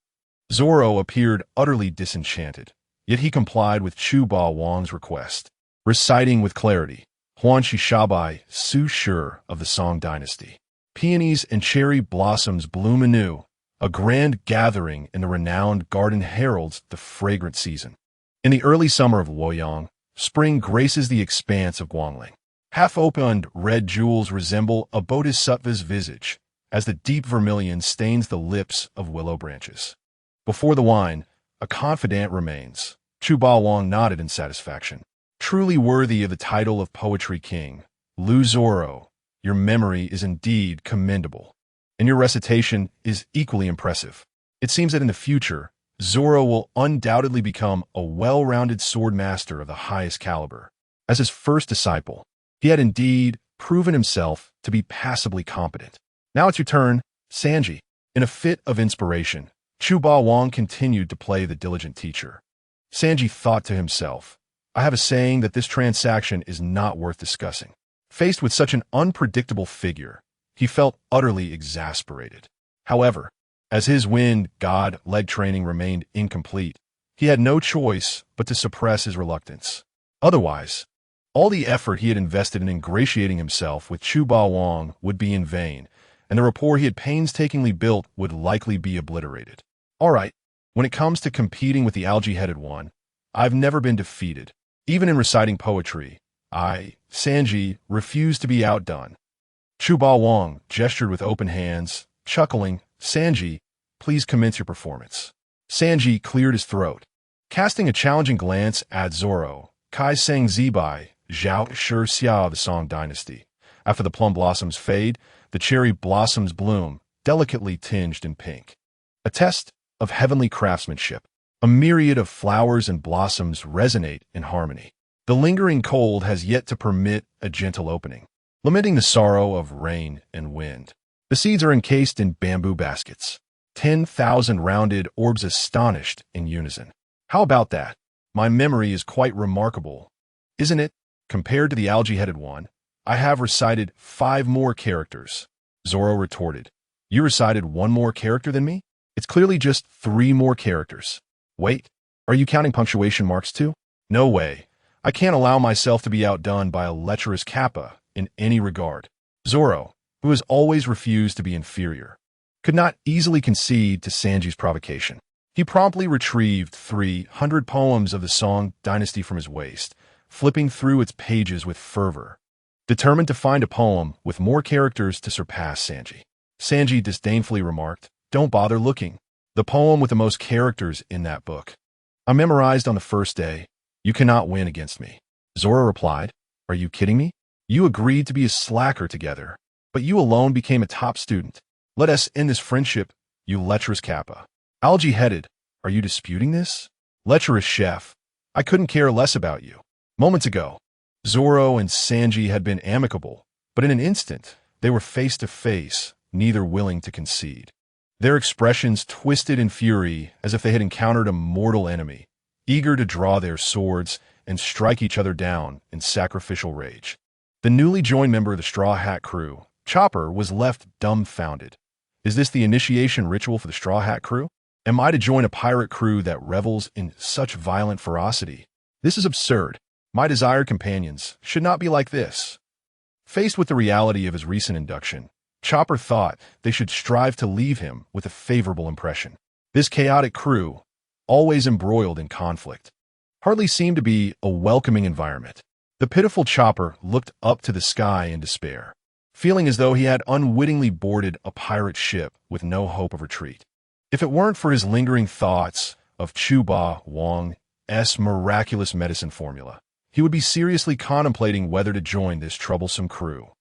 Zoro appeared utterly disenchanted, yet he complied with Chu Ba Wang's request, reciting with clarity, Huan Shi Shabai, Su Sure of the Song Dynasty. Peonies and cherry blossoms bloom anew, a grand gathering in the renowned garden heralds the fragrant season. In the early summer of Luoyang, spring graces the expanse of Guangling. Half-opened red jewels resemble a bodhisattva's visage, as the deep vermilion stains the lips of willow branches. Before the wine, a confidant remains. Chu Ba Wang nodded in satisfaction. Truly worthy of the title of Poetry King, Lu Zoro, your memory is indeed commendable, and your recitation is equally impressive. It seems that in the future, Zoro will undoubtedly become a well-rounded sword master of the highest caliber. As his first disciple, he had indeed proven himself to be passably competent. Now it's your turn, Sanji. In a fit of inspiration, Chu Ba Wang continued to play the diligent teacher. Sanji thought to himself, I have a saying that this transaction is not worth discussing. Faced with such an unpredictable figure, he felt utterly exasperated. However, as his wind god leg training remained incomplete, he had no choice but to suppress his reluctance. Otherwise, all the effort he had invested in ingratiating himself with Chu Ba Wang would be in vain, and the rapport he had painstakingly built would likely be obliterated. All right, when it comes to competing with the algae-headed one, I've never been defeated. Even in reciting poetry, I, Sanji, refuse to be outdone. Chu Ba Wang gestured with open hands, chuckling, Sanji, please commence your performance. Sanji cleared his throat. Casting a challenging glance at Zoro, Kai sang Zibai, Zhao Shi Xia of the Song Dynasty. After the plum blossoms fade, the cherry blossoms bloom, delicately tinged in pink. A test of heavenly craftsmanship. A myriad of flowers and blossoms resonate in harmony. The lingering cold has yet to permit a gentle opening, lamenting the sorrow of rain and wind. The seeds are encased in bamboo baskets. 10,000 rounded orbs astonished in unison. How about that? My memory is quite remarkable, isn't it? Compared to the algae-headed one, I have recited 5 more characters. Zoro retorted. You recited 1 more character than me? It's clearly just 3 more characters. Wait, are you counting punctuation marks too? No way. I can't allow myself to be outdone by a lecherous Kappa in any regard. Zoro, who has always refused to be inferior, could not easily concede to Sanji's provocation. He promptly retrieved 300 poems of the Song Dynasty from his waist, flipping through its pages with fervor, determined to find a poem with more characters to surpass Sanji. Sanji disdainfully remarked, "Don't bother looking. The poem with the most characters in that book I memorized on the first day. You cannot win against me." Zoro replied, "Are you kidding me? You agreed to be a slacker together, but you alone became a top student. Let us end this friendship, you lecherous Kappa." Algae-headed, are you disputing this? Lecherous chef, I couldn't care less about you. Moments ago, Zoro and Sanji had been amicable, but in an instant, they were face to face, neither willing to concede. Their expressions twisted in fury as if they had encountered a mortal enemy, eager to draw their swords and strike each other down in sacrificial rage. The newly joined member of the Straw Hat crew, Chopper, was left dumbfounded. Is this the initiation ritual for the Straw Hat crew? Am I to join a pirate crew that revels in such violent ferocity? This is absurd. My desired companions should not be like this. Faced with the reality of his recent induction, Chopper thought they should strive to leave him with a favorable impression. This chaotic crew, always embroiled in conflict, hardly seemed to be a welcoming environment. The pitiful Chopper looked up to the sky in despair, feeling as though he had unwittingly boarded a pirate ship with no hope of retreat. If it weren't for his lingering thoughts of Chuba Wang's miraculous medicine formula, he would be seriously contemplating whether to join this troublesome crew.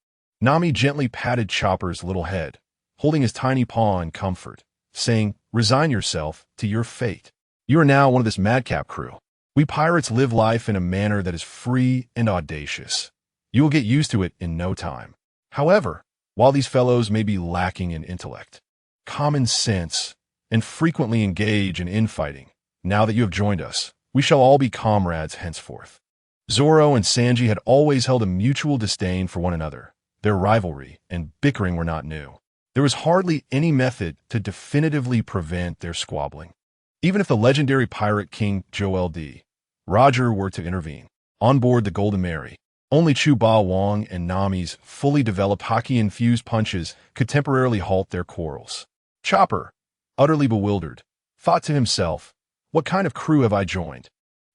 Nami gently patted Chopper's little head, holding his tiny paw in comfort, saying, "Resign yourself to your fate. You are now one of this madcap crew. We pirates live life in a manner that is free and audacious. You will get used to it in no time. However, while these fellows may be lacking in intellect, common sense, and frequently engage in infighting, now that you have joined us, we shall all be comrades henceforth." Zoro and Sanji had always held a mutual disdain for one another. Their rivalry and bickering were not new. There was hardly any method to definitively prevent their squabbling. Even if the legendary pirate king Joel D. Roger were to intervene. On board the Golden Mary, only Chuba Wang and Nami's fully developed hockey-infused punches could temporarily halt their quarrels. Chopper, utterly bewildered, thought to himself, "What kind of crew have I joined?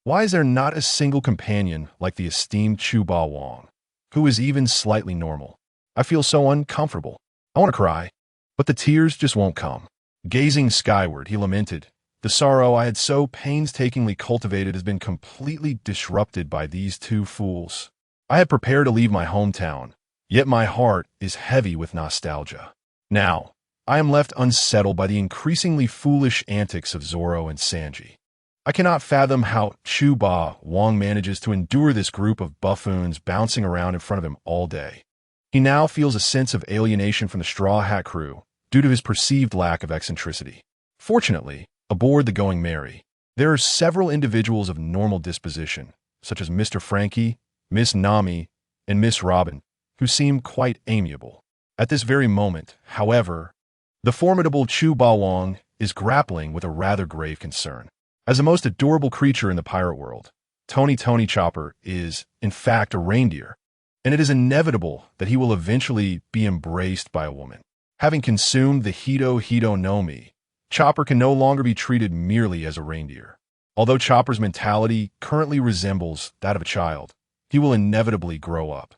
Why is there not a single companion like the esteemed Chuba Wang, who is even slightly normal? I feel so uncomfortable. I want to cry, but the tears just won't come." Gazing skyward, he lamented, "The sorrow I had so painstakingly cultivated has been completely disrupted by these 2 fools. I had prepared to leave my hometown, yet my heart is heavy with nostalgia. Now, I am left unsettled by the increasingly foolish antics of Zoro and Sanji. I cannot fathom how Chuba Wang manages to endure this group of buffoons bouncing around in front of him all day." He now feels a sense of alienation from the Straw Hat crew due to his perceived lack of eccentricity. Fortunately, aboard the Going Mary, there are several individuals of normal disposition, such as Mr. Frankie, Miss Nami, and Miss Robin, who seem quite amiable. At this very moment, however, the formidable Chuba Wang is grappling with a rather grave concern. As the most adorable creature in the pirate world, Tony Chopper is, in fact, a reindeer, and it is inevitable that he will eventually be embraced by a woman. Having consumed the Hito no Mi, Chopper can no longer be treated merely as a reindeer. Although Chopper's mentality currently resembles that of a child, he will inevitably grow up.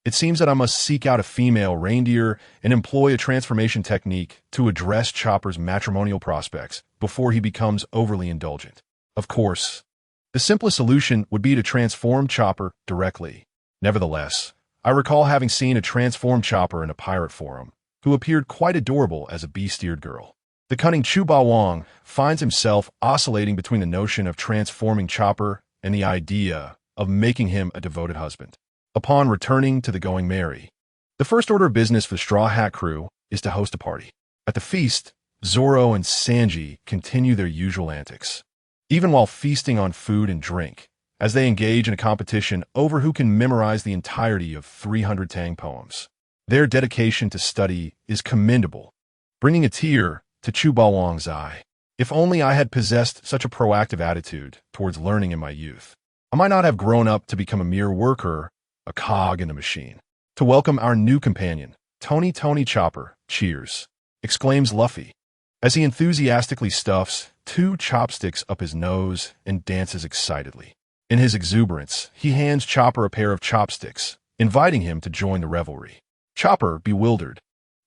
It seems that I must seek out a female reindeer and employ a transformation technique to address Chopper's matrimonial prospects before he becomes overly indulgent. Of course, the simplest solution would be to transform Chopper directly. Nevertheless, I recall having seen a transformed Chopper in a pirate forum, who appeared quite adorable as a bee-steered girl. The cunning Chuba Wang finds himself oscillating between the notion of transforming Chopper and the idea of making him a devoted husband. Upon returning to the Going Mary, the first order of business for the Straw Hat crew is to host a party. At the feast, Zoro and Sanji continue their usual antics, even while feasting on food and drink, as they engage in a competition over who can memorize the entirety of 300 Tang poems. Their dedication to study is commendable, bringing a tear to Chu Bawang's eye. If only I had possessed such a proactive attitude towards learning in my youth, I might not have grown up to become a mere worker, a cog in a machine. To welcome our new companion, Tony Chopper, cheers, exclaims Luffy, as he enthusiastically stuffs 2 chopsticks up his nose and dances excitedly. In his exuberance, he hands Chopper a pair of chopsticks, inviting him to join the revelry. Chopper, bewildered,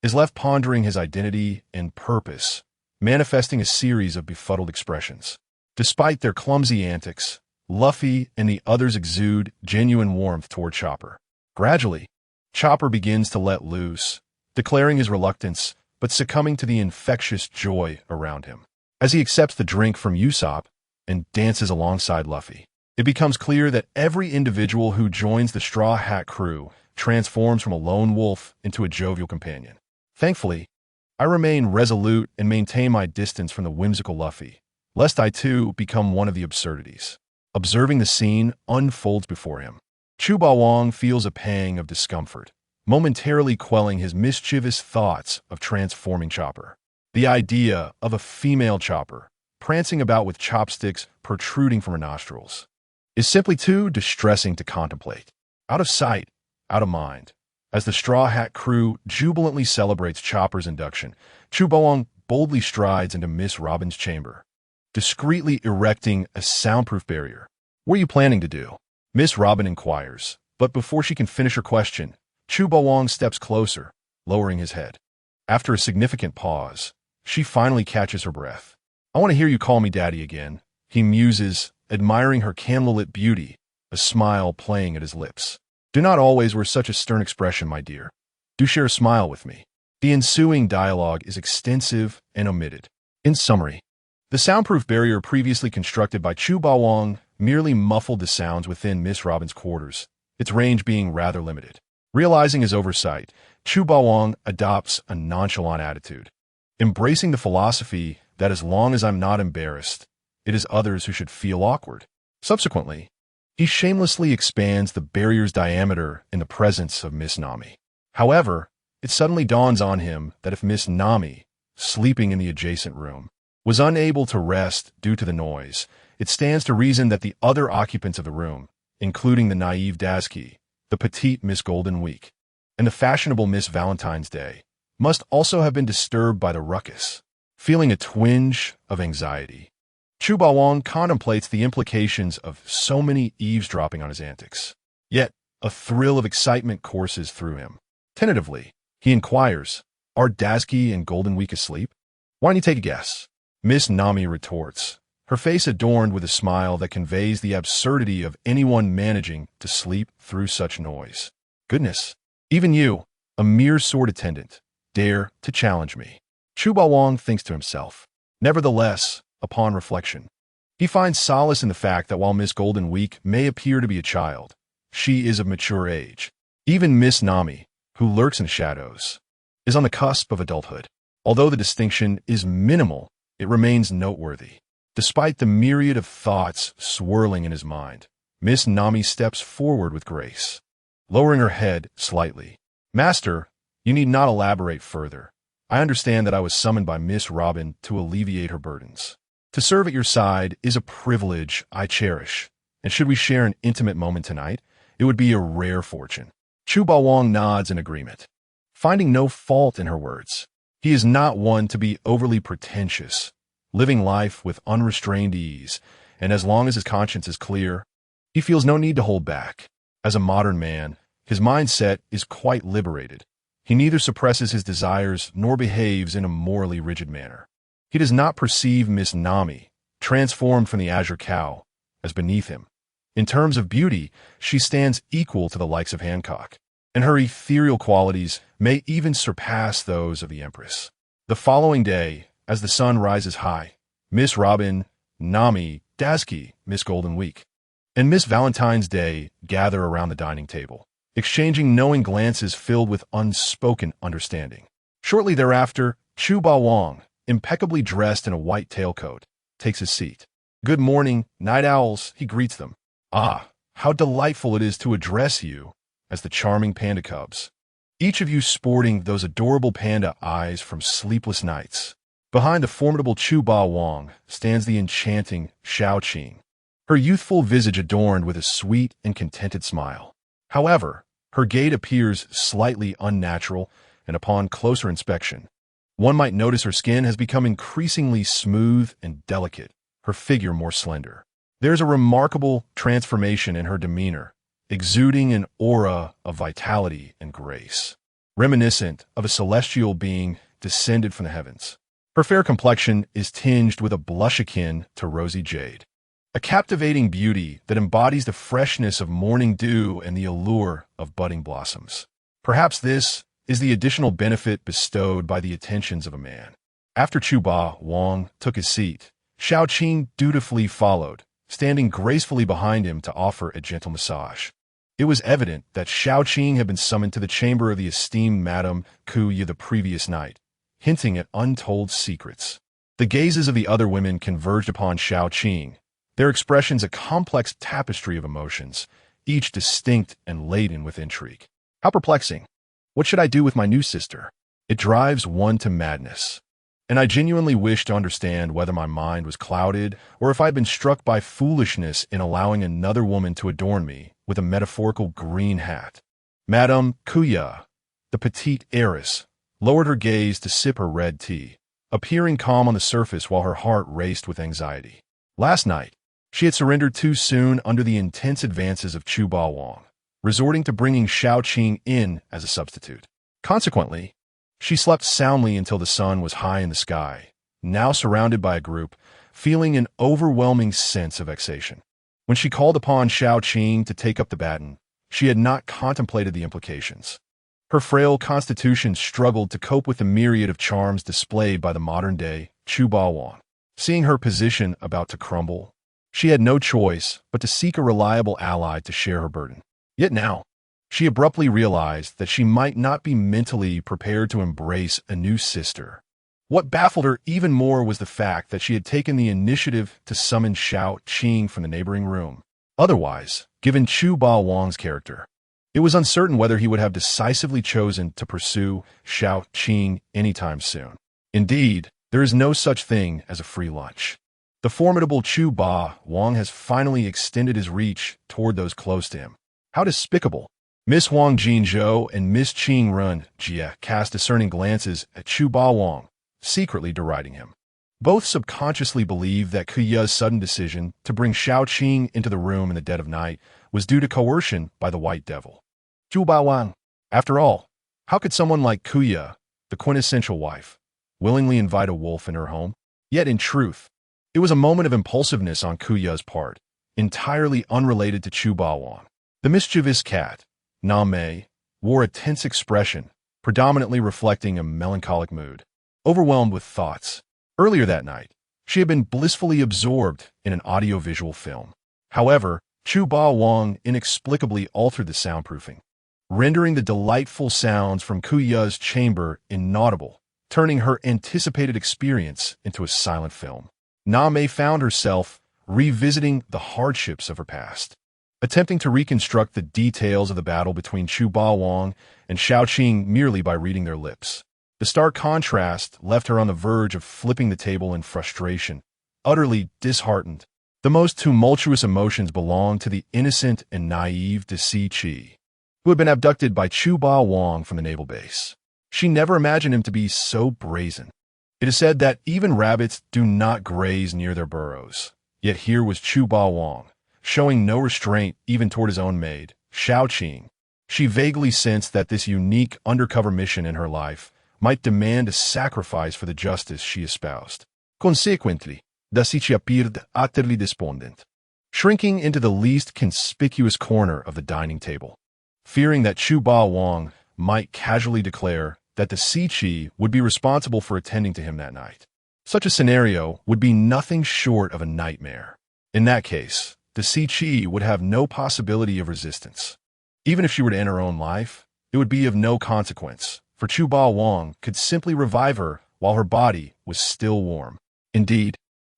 is left pondering his identity and purpose, manifesting a series of befuddled expressions. Despite their clumsy antics, Luffy and the others exude genuine warmth toward Chopper. Gradually, Chopper begins to let loose, declaring his reluctance but succumbing to the infectious joy around him. As he accepts the drink from Usopp and dances alongside Luffy, it becomes clear that every individual who joins the Straw Hat crew transforms from a lone wolf into a jovial companion. Thankfully, I remain resolute and maintain my distance from the whimsical Luffy, lest I too become one of the absurdities. Observing the scene unfolds before him, Chu Bawang feels a pang of discomfort, momentarily quelling his mischievous thoughts of transforming Chopper. The idea of a female Chopper, prancing about with chopsticks protruding from her nostrils, is simply too distressing to contemplate. Out of sight, out of mind. As the Straw Hat crew jubilantly celebrates Chopper's induction, Chu Bawang boldly strides into Miss Robin's chamber, discreetly erecting a soundproof barrier. "What are you planning to do?" Miss Robin inquires, but before she can finish her question, Chu Bawang steps closer, lowering his head. After a significant pause, she finally catches her breath. "I want to hear you call me Daddy again," he muses, admiring her candlelit beauty, a smile playing at his lips. "Do not always wear such a stern expression, my dear. Do share a smile with me." The ensuing dialogue is extensive and omitted. In summary, the soundproof barrier previously constructed by Chu Bawang merely muffled the sounds within Miss Robin's quarters, its range being rather limited. Realizing his oversight, Chu Bawang adopts a nonchalant attitude, embracing the philosophy that as long as I'm not embarrassed, it is others who should feel awkward. Subsequently, he shamelessly expands the barrier's diameter in the presence of Miss Nami. However, it suddenly dawns on him that if Miss Nami, sleeping in the adjacent room, was unable to rest due to the noise, it stands to reason that the other occupants of the room, including the naive Daisuke, the petite Miss Golden Week, and the fashionable Miss Valentine's Day, must also have been disturbed by the ruckus. Feeling a twinge of anxiety, Chu Bawang contemplates the implications of so many eavesdropping on his antics. Yet, a thrill of excitement courses through him. Tentatively, he inquires, "Are Daisuke and Golden Week asleep?" "Why don't you take a guess?" Miss Nami retorts, her face adorned with a smile that conveys the absurdity of anyone managing to sleep through such noise. "Goodness, even you, a mere sword attendant, dare to challenge me." Chu Bawang thinks to himself. Nevertheless, upon reflection, he finds solace in the fact that while Miss Golden Week may appear to be a child, she is of mature age. Even Miss Nami, who lurks in the shadows, is on the cusp of adulthood. Although the distinction is minimal, it remains noteworthy. Despite the myriad of thoughts swirling in his mind, Miss Nami steps forward with grace, lowering her head slightly. "Master, you need not elaborate further. I understand that I was summoned by Miss Robin to alleviate her burdens. To serve at your side is a privilege I cherish, and should we share an intimate moment tonight, it would be a rare fortune." Chu Bawang nods in agreement, finding no fault in her words. He is not one to be overly pretentious, living life with unrestrained ease, and as long as his conscience is clear, he feels no need to hold back. As a modern man, his mindset is quite liberated. He neither suppresses his desires nor behaves in a morally rigid manner. He does not perceive Miss Nami, transformed from the Azure Cow, as beneath him. In terms of beauty, she stands equal to the likes of Hancock, and her ethereal qualities may even surpass those of the Empress. The following day, as the sun rises high, Miss Robin, Nami, Daisuke, Miss Golden Week, and Miss Valentine's Day gather around the dining table, exchanging knowing glances filled with unspoken understanding. Shortly thereafter, Chu Bawang, impeccably dressed in a white tailcoat, takes his seat. "Good morning, night owls," he greets them. "Ah, how delightful it is to address you as the charming panda cubs, each of you sporting those adorable panda eyes from sleepless nights." Behind the formidable Chu Ba Wang stands the enchanting Xiao Qing, her youthful visage adorned with a sweet and contented smile. However, her gait appears slightly unnatural, and upon closer inspection, one might notice her skin has become increasingly smooth and delicate, her figure more slender. There's a remarkable transformation in her demeanor, exuding an aura of vitality and grace, reminiscent of a celestial being descended from the heavens. Her fair complexion is tinged with a blush akin to rosy jade, a captivating beauty that embodies the freshness of morning dew and the allure of budding blossoms. Perhaps this is the additional benefit bestowed by the attentions of a man. After Chu Ba Wang took his seat, Xiao Qing dutifully followed, standing gracefully behind him to offer a gentle massage. It was evident that Xiao Qing had been summoned to the chamber of the esteemed Madame Kuya the previous night, hinting at untold secrets. The gazes of the other women converged upon Xiao Qing, their expressions a complex tapestry of emotions, each distinct and laden with intrigue. How perplexing. What should I do with my new sister? It drives one to madness. And I genuinely wish to understand whether my mind was clouded or if I had been struck by foolishness in allowing another woman to adorn me with a metaphorical green hat. Madame Kuya, the petite heiress, lowered her gaze to sip her red tea, appearing calm on the surface while her heart raced with anxiety. Last night, she had surrendered too soon under the intense advances of Chu Ba Wang, resorting to bringing Xiao Qing in as a substitute. Consequently, she slept soundly until the sun was high in the sky, now surrounded by a group, feeling an overwhelming sense of vexation. When she called upon Xiao Qing to take up the baton, she had not contemplated the implications. Her frail constitution struggled to cope with the myriad of charms displayed by the modern-day Chu Ba Wang. Seeing her position about to crumble, she had no choice but to seek a reliable ally to share her burden. Yet now, she abruptly realized that she might not be mentally prepared to embrace a new sister. What baffled her even more was the fact that she had taken the initiative to summon Xiao Qing from the neighboring room. Otherwise, given Chu Ba Wang's character, it was uncertain whether he would have decisively chosen to pursue Xiao Qing anytime soon. Indeed, there is no such thing as a free lunch. The formidable Chu Ba Wang has finally extended his reach toward those close to him. How despicable! Miss Huang Jinzhou and Miss Qing Run Jie cast discerning glances at Chu Ba Wang, secretly deriding him. Both subconsciously believed that Kuya's sudden decision to bring Xiao Qing into the room in the dead of night was due to coercion by the White Devil. Chu Ba Wang. After all, how could someone like Kuya, the quintessential wife, willingly invite a wolf in her home? Yet in truth, it was a moment of impulsiveness on Kuya's part, entirely unrelated to Chu Ba Wang. The mischievous cat, Na Mei, wore a tense expression, predominantly reflecting a melancholic mood. Overwhelmed with thoughts, earlier that night, she had been blissfully absorbed in an audiovisual film. However, Chu Ba Wang inexplicably altered the soundproofing, rendering the delightful sounds from Kuya's chamber inaudible, turning her anticipated experience into a silent film. Na Mei found herself revisiting the hardships of her past, attempting to reconstruct the details of the battle between Chu Ba Wang and Xiao Qing merely by reading their lips. The stark contrast left her on the verge of flipping the table in frustration, utterly disheartened. The most tumultuous emotions belonged to the innocent and naive De Si Chi, who had been abducted by Chu Ba Wang from the naval base. She never imagined him to be so brazen. It is said that even rabbits do not graze near their burrows. Yet here was Chu Ba Wang, showing no restraint even toward his own maid, Xiao Qing. She vaguely sensed that this unique undercover mission in her life might demand a sacrifice for the justice she espoused. Consequently, Da Si Chi appeared utterly despondent, shrinking into the least conspicuous corner of the dining table, fearing that Chu Ba Wang might casually declare that the Si Chi would be responsible for attending to him that night. Such a scenario would be nothing short of a nightmare. In that case, the Si Chi would have no possibility of resistance. Even if she were to end her own life, it would be of no consequence, for Chu Ba Wang could simply revive her while her body was still warm. Indeed,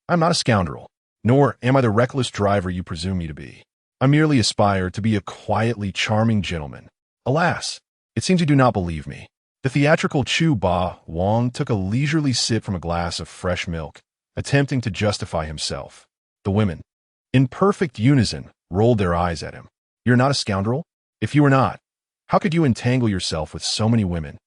I'm not a scoundrel, nor am I the reckless driver you presume me to be. I merely aspire to be a quietly charming gentleman. Alas, it seems you do not believe me. The theatrical Chu Ba Wang took a leisurely sip from a glass of fresh milk, attempting to justify himself. The women, in perfect unison, rolled their eyes at him. You're not a scoundrel? If you were not, how could you entangle yourself with so many women?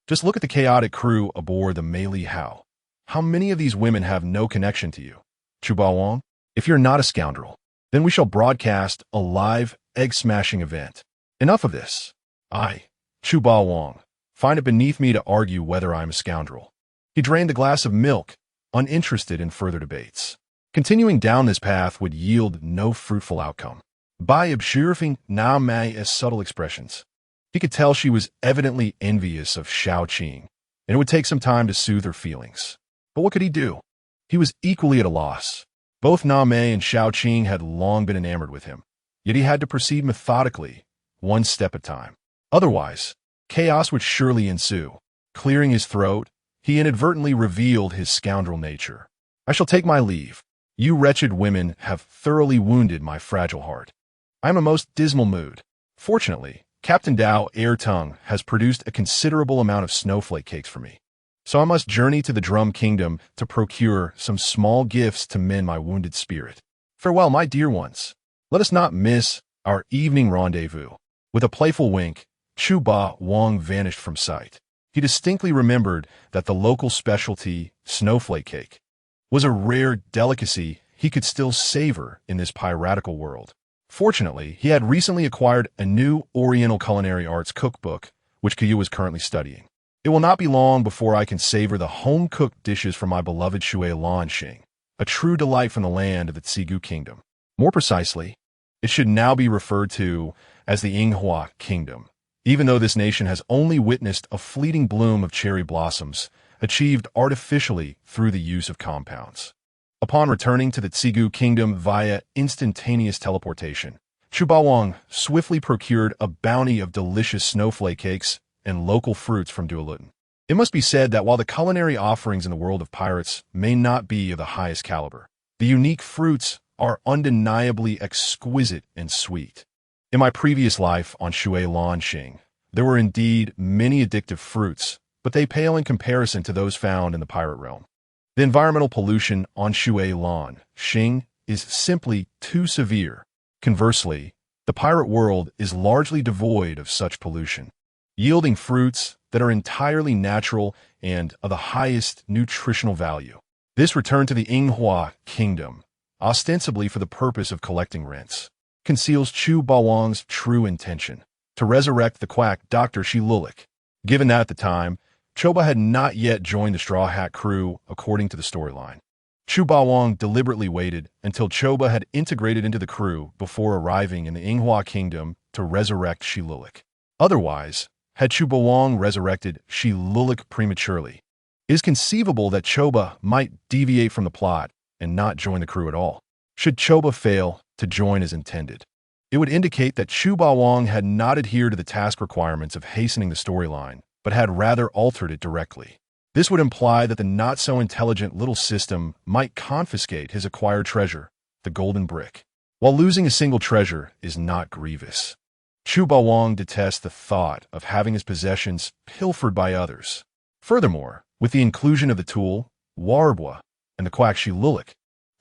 Just look at the chaotic crew aboard the Mei Hao. How many of these women have no connection to you? Chu Ba Wang, if you're not a scoundrel, then we shall broadcast a live egg-smashing event. Enough of this. I, Chu Ba Wang, find it beneath me to argue whether I'm a scoundrel. He drained the glass of milk, uninterested in further debates. Continuing down this path would yield no fruitful outcome. By observing Na Mei's subtle expressions, he could tell she was evidently envious of Xiao Qing, and it would take some time to soothe her feelings. But what could he do? He was equally at a loss. Both Na Mei and Xiao Qing had long been enamored with him, yet he had to proceed methodically, one step at a time. Otherwise, chaos would surely ensue. Clearing his throat, he inadvertently revealed his scoundrel nature. I shall take my leave. You wretched women have thoroughly wounded my fragile heart. I am in a most dismal mood. Fortunately, Captain Dao Air Tongue has produced a considerable amount of snowflake cakes for me. So I must journey to the Drum Kingdom to procure some small gifts to mend my wounded spirit. Farewell, my dear ones. Let us not miss our evening rendezvous. With a playful wink, Chu Ba Wang vanished from sight. He distinctly remembered that the local specialty, snowflake cake, was a rare delicacy he could still savor in this piratical world. Fortunately, he had recently acquired a new Oriental culinary arts cookbook, which Caillou was currently studying. It will not be long before I can savor the home-cooked dishes from my beloved Shui Lanxing, a true delight from the land of the Tsigu Kingdom. More precisely, it should now be referred to as the Yinghua Kingdom, even though this nation has only witnessed a fleeting bloom of cherry blossoms, achieved artificially through the use of compounds. Upon returning to the Tsigu Kingdom via instantaneous teleportation, Chu Ba Wang swiftly procured a bounty of delicious snowflake cakes and local fruits from Duolin. It must be said that while the culinary offerings in the world of pirates may not be of the highest caliber, the unique fruits are undeniably exquisite and sweet. In my previous life on Shui Lanxing, there were indeed many addictive fruits, but they pale in comparison to those found in the pirate realm. The environmental pollution on Shui Lanxing is simply too severe. Conversely, the pirate world is largely devoid of such pollution, yielding fruits that are entirely natural and of the highest nutritional value. This return to the Yinghua Kingdom, ostensibly for the purpose of collecting rents, conceals Chu Ba Wang's true intention, to resurrect the quack Dr. Shi Lulik. Given that at the time, Choba had not yet joined the Straw Hat crew according to the storyline. Chu Ba Wang deliberately waited until Choba had integrated into the crew before arriving in the Yinghua Kingdom to resurrect Shi Lulik. Otherwise, had Chu Ba Wang resurrected Shi Lulik prematurely, it is conceivable that Choba might deviate from the plot and not join the crew at all. Should Choba fail to join as intended, it would indicate that Chu Ba Wang had not adhered to the task requirements of hastening the storyline, but had rather altered it directly. This would imply that the not-so-intelligent little system might confiscate his acquired treasure, the golden brick. While losing a single treasure is not grievous, Chu Ba Wang detests the thought of having his possessions pilfered by others. Furthermore, with the inclusion of the tool, Warbwa, and the quack Shi Lulik,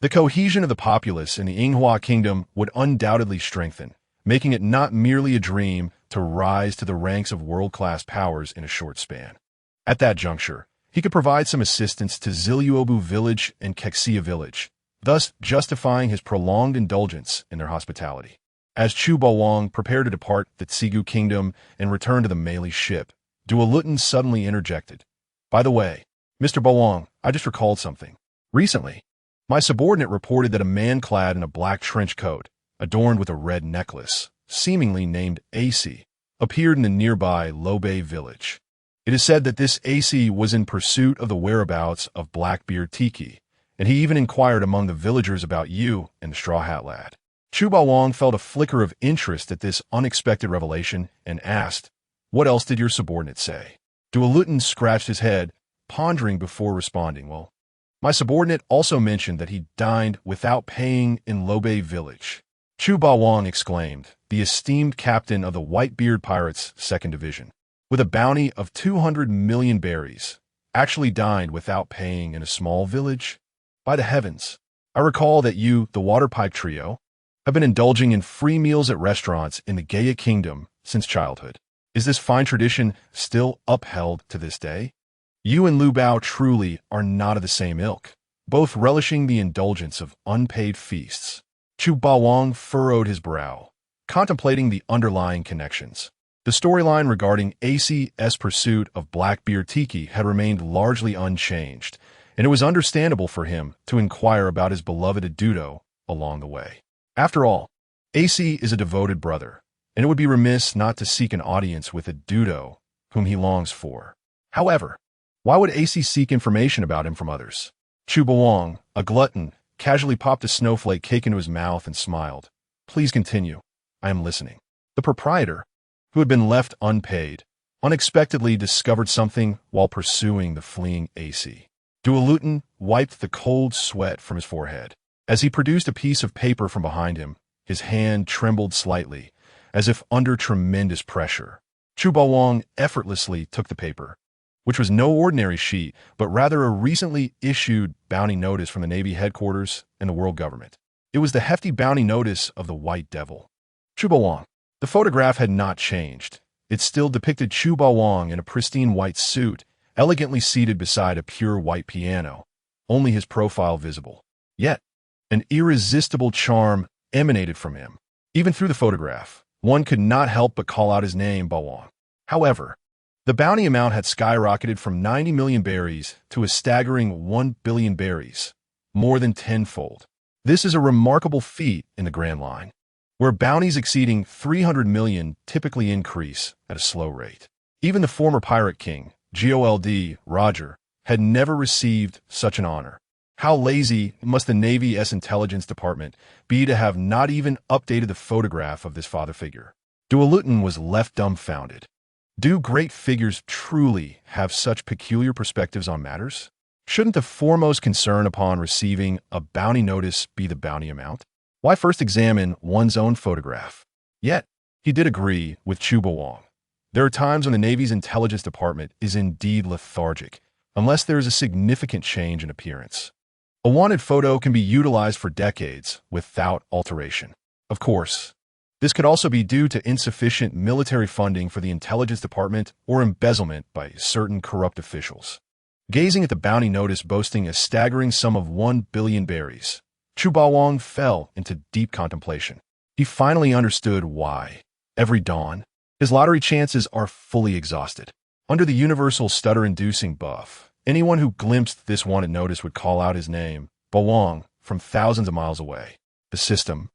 the cohesion of the populace in the Yinghua Kingdom would undoubtedly strengthen, making it not merely a dream to rise to the ranks of world-class powers in a short span. At that juncture, he could provide some assistance to Ziluobu Village and Kexia Village, thus justifying his prolonged indulgence in their hospitality. As Chu Ba Wang prepared to depart the Tsigu Kingdom and return to the Meili ship, Duolin suddenly interjected. By the way, Mr. Ba Wang, I just recalled something. Recently, my subordinate reported that a man clad in a black trench coat, adorned with a red necklace, seemingly named AC, appeared in the nearby Lobei village. It is said that this AC was in pursuit of the whereabouts of Blackbeard Tiki, and he even inquired among the villagers about you and the Straw Hat Lad. Chu Ba Wang felt a flicker of interest at this unexpected revelation and asked, "What else did your subordinate say?" Duolin scratched his head, pondering before responding. Well, my subordinate also mentioned that he dined without paying in Lobe village. Chu Bawang exclaimed, the esteemed captain of the Whitebeard Pirates' 2nd Division, with a bounty of 200 million berries, actually dined without paying in a small village? By the heavens! I recall that you, the Waterpipe Trio, have been indulging in free meals at restaurants in the Gaia Kingdom since childhood. Is this fine tradition still upheld to this day? You and Lu Bao truly are not of the same ilk, both relishing the indulgence of unpaid feasts. Chu Bawang furrowed his brow, contemplating the underlying connections. The storyline regarding AC's pursuit of Blackbeard Tiki had remained largely unchanged, and it was understandable for him to inquire about his beloved Adudo along the way. After all, AC is a devoted brother, and it would be remiss not to seek an audience with Adudo, whom he longs for. However, why would AC seek information about him from others? Chu Bawang, a glutton, casually popped a snowflake cake into his mouth and smiled. Please continue. I am listening. The proprietor, who had been left unpaid, unexpectedly discovered something while pursuing the fleeing AC. Dualutin wiped the cold sweat from his forehead. As he produced a piece of paper from behind him, his hand trembled slightly, as if under tremendous pressure. Chu Bawang effortlessly took the paper, which was no ordinary sheet, but rather a recently issued bounty notice from the Navy headquarters and the world government. It was the hefty bounty notice of the White Devil. Chu Bawang. The photograph had not changed. It still depicted Chu Bawang in a pristine white suit, elegantly seated beside a pure white piano, only his profile visible. Yet, an irresistible charm emanated from him. Even through the photograph, one could not help but call out his name, Bawang. However, the bounty amount had skyrocketed from 90 million berries to a staggering 1 billion berries, more than tenfold. This is a remarkable feat in the Grand Line, where bounties exceeding 300 million typically increase at a slow rate. Even the former pirate king, GOLD, Roger, had never received such an honor. How lazy must the Navy's intelligence department be to have not even updated the photograph of this father figure? Dualutin was left dumbfounded. Do great figures truly have such peculiar perspectives on matters? Shouldn't the foremost concern upon receiving a bounty notice be the bounty amount? Why first examine one's own photograph? Yet, he did agree with Chu Bawang. There are times when the Navy's intelligence department is indeed lethargic, unless there is a significant change in appearance. A wanted photo can be utilized for decades without alteration. Of course, this could also be due to insufficient military funding for the intelligence department or embezzlement by certain corrupt officials. Gazing at the bounty notice boasting a staggering sum of 1 billion berries, Chu Bawang fell into deep contemplation. He finally understood why, every dawn, his lottery chances are fully exhausted. Under the universal stutter-inducing buff, anyone who glimpsed this wanted notice would call out his name, Bawang, from thousands of miles away. The system,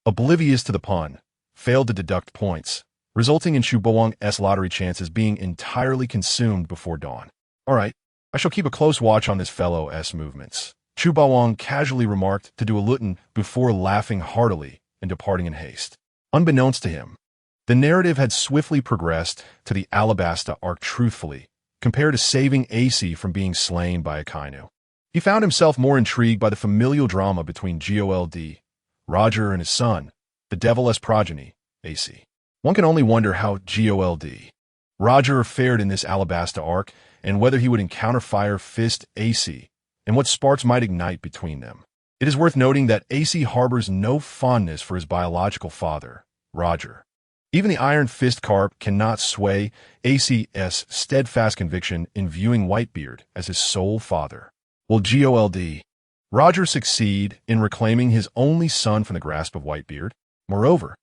oblivious to the pun, failed to deduct points, resulting in Chu Bawang's lottery chances being entirely consumed before dawn. All right, I shall keep a close watch on this fellow's movements, Chu Bawang casually remarked to Dualutin before laughing heartily and departing in haste. Unbeknownst to him, the narrative had swiftly progressed to the Alabasta arc truthfully, compared to saving AC from being slain by a Kainu. He found himself more intrigued by the familial drama between GOLD, Roger and his son, the Devil's progeny, AC. One can only wonder how GOLD, Roger fared in this Alabasta arc, and whether he would encounter Fire Fist AC, and what sparks might ignite between them. It is worth noting that AC harbors no fondness for his biological father, Roger. Even the Iron Fist Carp cannot sway AC's steadfast conviction in viewing Whitebeard as his sole father. Will GOLD, Roger succeed in reclaiming his only son from the grasp of Whitebeard? Moreover,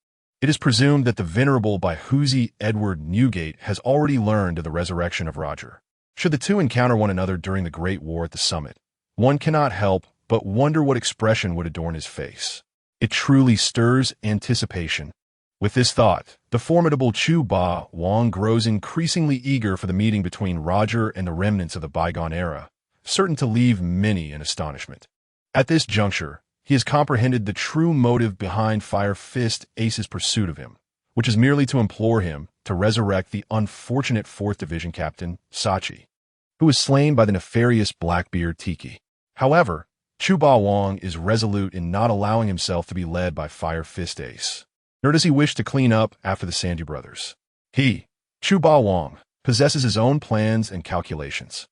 it is presumed that the venerable Baihuzi Edward Newgate has already learned of the resurrection of Roger. Should the two encounter one another during the Great War at the summit, one cannot help but wonder what expression would adorn his face. It truly stirs anticipation. With this thought, the formidable Chu Bawang grows increasingly eager for the meeting between Roger and the remnants of the bygone era, certain to leave many in astonishment. At this juncture, he has comprehended the true motive behind Fire Fist Ace's pursuit of him, which is merely to implore him to resurrect the unfortunate 4th Division Captain, Sachi. who was slain by the nefarious Blackbeard Tiki. However, Chu Ba Wong is resolute in not allowing himself to be led by Fire Fist Ace, nor does he wish to clean up after the Sandy brothers. He, Chu Ba Wong, possesses his own plans and calculations.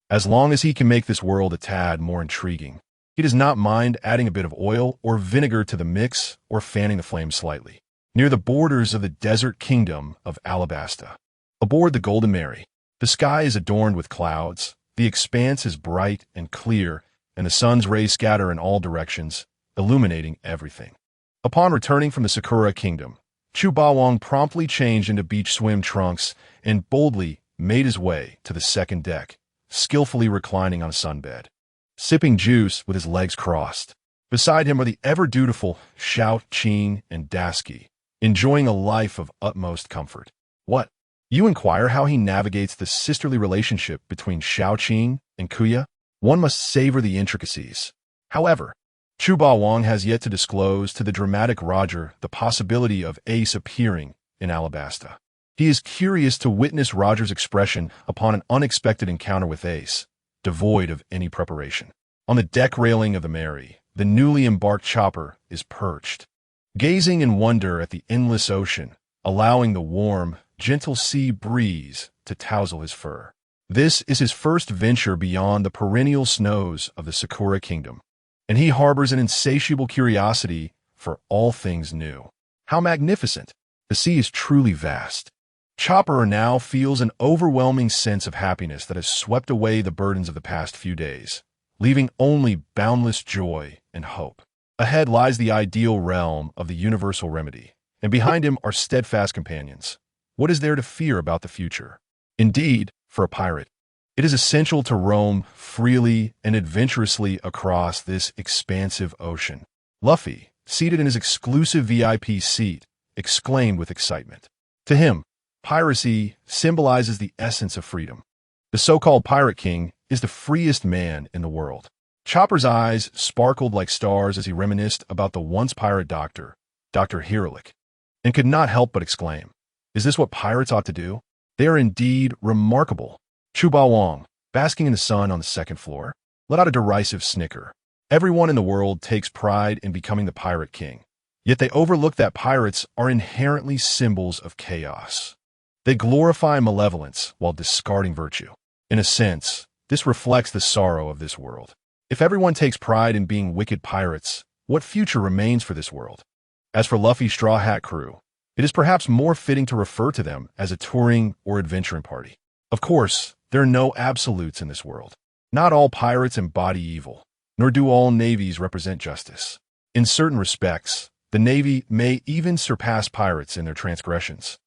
As long as he can make this world a tad more intriguing, he does not mind adding a bit of oil or vinegar to the mix or fanning the flames slightly. Near the borders of the desert kingdom of Alabasta, aboard the Golden Mary, the sky is adorned with clouds, the expanse is bright and clear, and the sun's rays scatter in all directions, illuminating everything. Upon returning from the Sakura Kingdom, Chu Ba Wong promptly changed into beach swim trunks and boldly made his way to the second deck, skillfully reclining on a sunbed, sipping juice with his legs crossed. Beside him are the ever-dutiful Xiao Qing and Dasky, enjoying a life of utmost comfort. What? You inquire how he navigates the sisterly relationship between Xiao Qing and Kuya? One must savor the intricacies. However, Chu Ba Wong has yet to disclose to the dramatic Roger the possibility of Ace appearing in Alabasta. He is curious to witness Roger's expression upon an unexpected encounter with Ace, devoid of any preparation. On the deck railing of the Mary, the newly embarked chopper is perched, gazing in wonder at the endless ocean, allowing the warm, gentle sea breeze to tousle his fur. This is his first venture beyond the perennial snows of the Sakura Kingdom, and he harbors an insatiable curiosity for all things new. How magnificent! The sea is truly vast. Chopper now feels an overwhelming sense of happiness that has swept away the burdens of the past few days, leaving only boundless joy and hope. Ahead lies the ideal realm of the universal remedy, and behind him are steadfast companions. What is there to fear about the future? Indeed, for a pirate, it is essential to roam freely and adventurously across this expansive ocean. Luffy, seated in his exclusive VIP seat, exclaimed with excitement. To him, piracy symbolizes the essence of freedom. The so-called Pirate King is the freest man in the world. Chopper's eyes sparkled like stars as he reminisced about the once pirate doctor, Dr. Hiralik, and could not help but exclaim, "Is this what pirates ought to do? They are indeed remarkable." Chu Ba Wong, basking in the sun on the second floor, let out a derisive snicker. Everyone in the world takes pride in becoming the Pirate King, yet they overlook that pirates are inherently symbols of chaos. They glorify malevolence while discarding virtue. In a sense, this reflects the sorrow of this world. If everyone takes pride in being wicked pirates, what future remains for this world? As for Luffy's Straw Hat crew, it is perhaps more fitting to refer to them as a touring or adventuring party. Of course, there are no absolutes in this world. Not all pirates embody evil, nor do all navies represent justice. In certain respects, the Navy may even surpass pirates in their transgressions,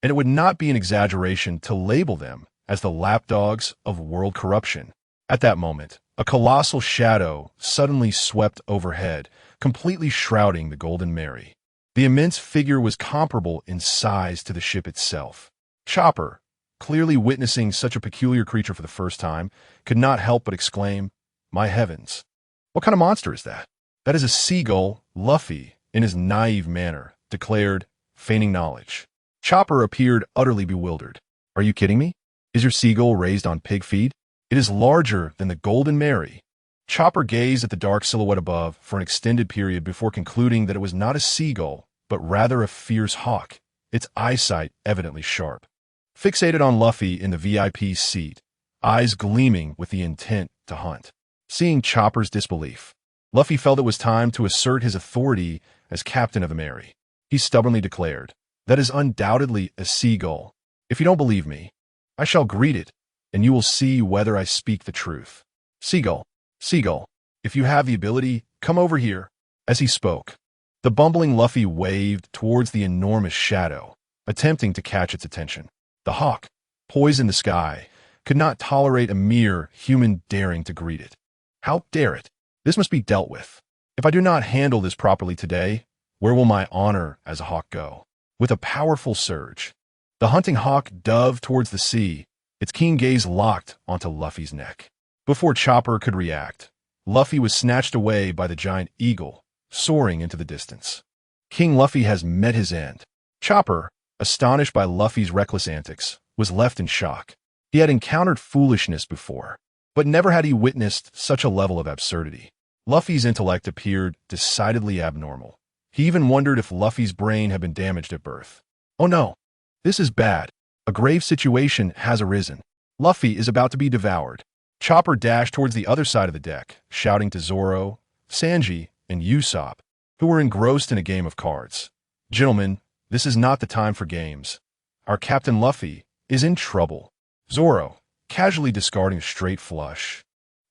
and it would not be an exaggeration to label them as the lapdogs of world corruption. At that moment, a colossal shadow suddenly swept overhead, completely shrouding the Golden Mary. The immense figure was comparable in size to the ship itself. Chopper, clearly witnessing such a peculiar creature for the first time, could not help but exclaim, "My heavens! What kind of monster is that?" "That is a seagull," Luffy, in his naive manner, declared, feigning knowledge. Chopper appeared utterly bewildered. "Are you kidding me? Is your seagull raised on pig feed? It is larger than the Golden Mary." Chopper gazed at the dark silhouette above for an extended period before concluding that it was not a seagull, but rather a fierce hawk, its eyesight evidently sharp. Fixated on Luffy in the VIP seat, eyes gleaming with the intent to hunt. Seeing Chopper's disbelief, Luffy felt it was time to assert his authority as captain of the Mary. He stubbornly declared, "That is undoubtedly a seagull. If you don't believe me, I shall greet it, and you will see whether I speak the truth. Seagull, seagull, if you have the ability, come over here." As he spoke, the bumbling Luffy waved towards the enormous shadow, attempting to catch its attention. The hawk, poised in the sky, could not tolerate a mere human daring to greet it. How dare it? This must be dealt with. If I do not handle this properly today, where will my honor as a hawk go? With a powerful surge, the hunting hawk dove towards the sea, its keen gaze locked onto Luffy's neck. Before Chopper could react, Luffy was snatched away by the giant eagle, soaring into the distance. King Luffy has met his end. Chopper, astonished by Luffy's reckless antics, was left in shock. He had encountered foolishness before, but never had he witnessed such a level of absurdity. Luffy's intellect appeared decidedly abnormal. He even wondered if Luffy's brain had been damaged at birth. Oh no, this is bad. A grave situation has arisen. Luffy is about to be devoured. Chopper dashed towards the other side of the deck, shouting to Zoro, Sanji, and Usopp, who were engrossed in a game of cards. Gentlemen, this is not the time for games. Our Captain Luffy is in trouble. Zoro, casually discarding a straight flush,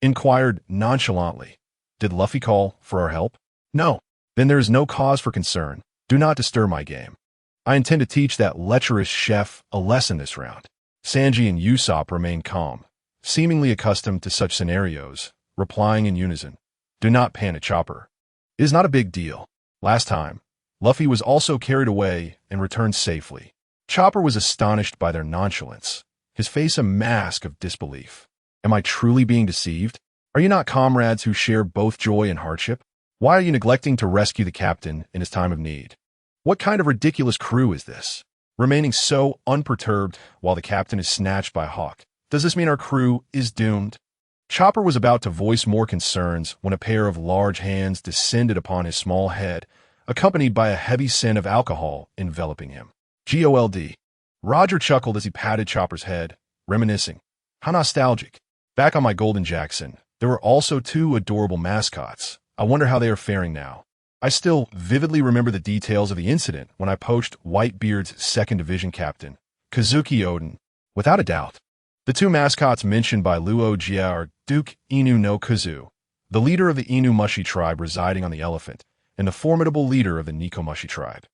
inquired nonchalantly, "Did Luffy call for our help?" "No." "Then there is no cause for concern. Do not disturb my game. I intend to teach that lecherous chef a lesson this round." Sanji and Usopp remained calm, seemingly accustomed to such scenarios, replying in unison, "Do not panic, Chopper. It is not a big deal. Last time, Luffy was also carried away and returned safely." Chopper was astonished by their nonchalance, his face a mask of disbelief. "Am I truly being deceived? Are you not comrades who share both joy and hardship? Why are you neglecting to rescue the captain in his time of need? What kind of ridiculous crew is this? Remaining so unperturbed while the captain is snatched by Hawk. Does this mean our crew is doomed?" Chopper was about to voice more concerns when a pair of large hands descended upon his small head, accompanied by a heavy scent of alcohol enveloping him. "Gold." Roger chuckled as he patted Chopper's head, reminiscing. "How nostalgic. Back on my Golden Jackson, there were also two adorable mascots. I wonder how they are faring now." I still vividly remember the details of the incident when I poached Whitebeard's 2nd Division captain, Kazuki Oden. Without a doubt, the two mascots mentioned by Luo Jia are Duke Inu no Kuzu, the leader of the Inu Mushi tribe residing on the elephant, and the formidable leader of the Nikomushi tribe.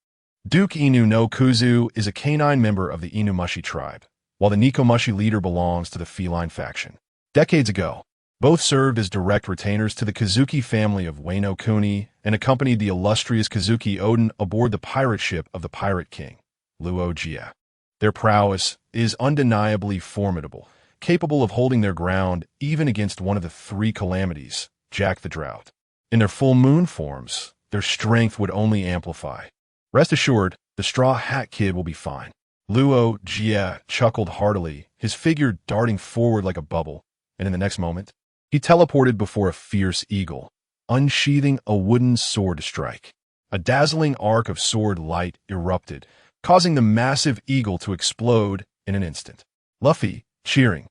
Duke Inu no Kuzu is a canine member of the Inu Mushi tribe, while the Nikomushi leader belongs to the feline faction. Decades ago, both served as direct retainers to the Kazuki family of Wano Kuni and accompanied the illustrious Kazuki Oden aboard the pirate ship of the Pirate King, Luo Jia. Their prowess is undeniably formidable, capable of holding their ground even against one of the three calamities, Jack the Drought. In their full moon forms, their strength would only amplify. Rest assured, the Straw Hat Kid will be fine. Luo Jia chuckled heartily, his figure darting forward like a bubble, and in the next moment, he teleported before a fierce eagle, unsheathing a wooden sword to strike. A dazzling arc of sword light erupted, causing the massive eagle to explode in an instant. Luffy, cheering,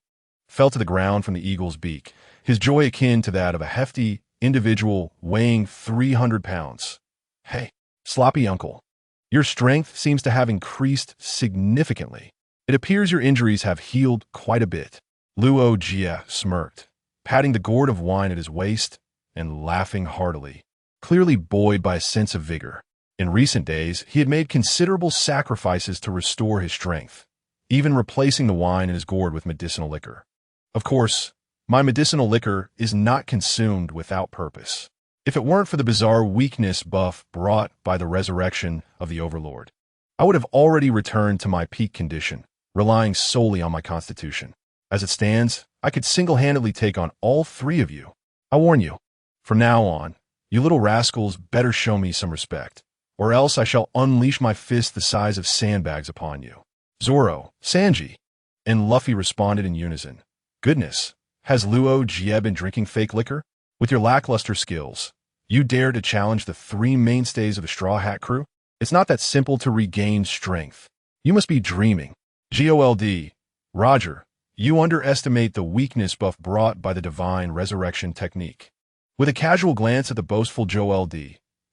fell to the ground from the eagle's beak, his joy akin to that of a hefty individual weighing 300 pounds. "Hey, sloppy uncle, your strength seems to have increased significantly. It appears your injuries have healed quite a bit." Luo Jia smirked, patting the gourd of wine at his waist and laughing heartily, clearly buoyed by a sense of vigor. In recent days, he had made considerable sacrifices to restore his strength, even replacing the wine in his gourd with medicinal liquor. Of course, my medicinal liquor is not consumed without purpose. If it weren't for the bizarre weakness buff brought by the resurrection of the Overlord, I would have already returned to my peak condition, relying solely on my constitution. As it stands, I could single-handedly take on all three of you. I warn you, from now on, you little rascals better show me some respect, or else I shall unleash my fist the size of sandbags upon you. Zoro, Sanji, and Luffy responded in unison. "Goodness, has Luo Jia been drinking fake liquor? With your lackluster skills, you dare to challenge the three mainstays of the Straw Hat crew? It's not that simple to regain strength. You must be dreaming." "Gold, Roger, you underestimate the weakness buff brought by the divine resurrection technique." With a casual glance at the boastful Gold,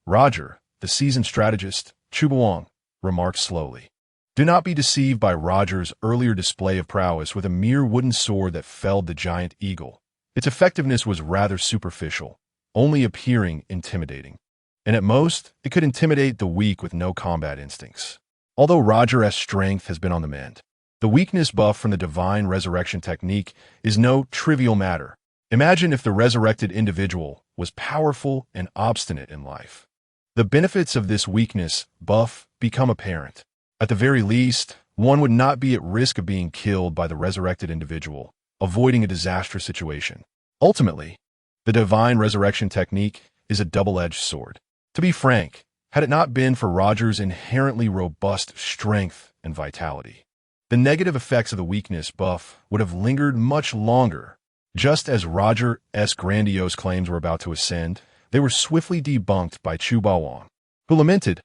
Roger, the seasoned strategist, Chubaong, remarked slowly. Do not be deceived by Roger's earlier display of prowess with a mere wooden sword that felled the giant eagle. Its effectiveness was rather superficial, only appearing intimidating. And at most, it could intimidate the weak with no combat instincts. Although Roger's strength has been on the mend, the weakness buff from the divine resurrection technique is no trivial matter. Imagine if the resurrected individual was powerful and obstinate in life. The benefits of this weakness buff become apparent. At the very least, one would not be at risk of being killed by the resurrected individual, avoiding a disastrous situation. Ultimately, the divine resurrection technique is a double-edged sword. To be frank, had it not been for Roger's inherently robust strength and vitality, The negative effects of the weakness buff would have lingered much longer. Just as Roger's grandiose claims were about to ascend, they were swiftly debunked by Chu Bawang, who lamented,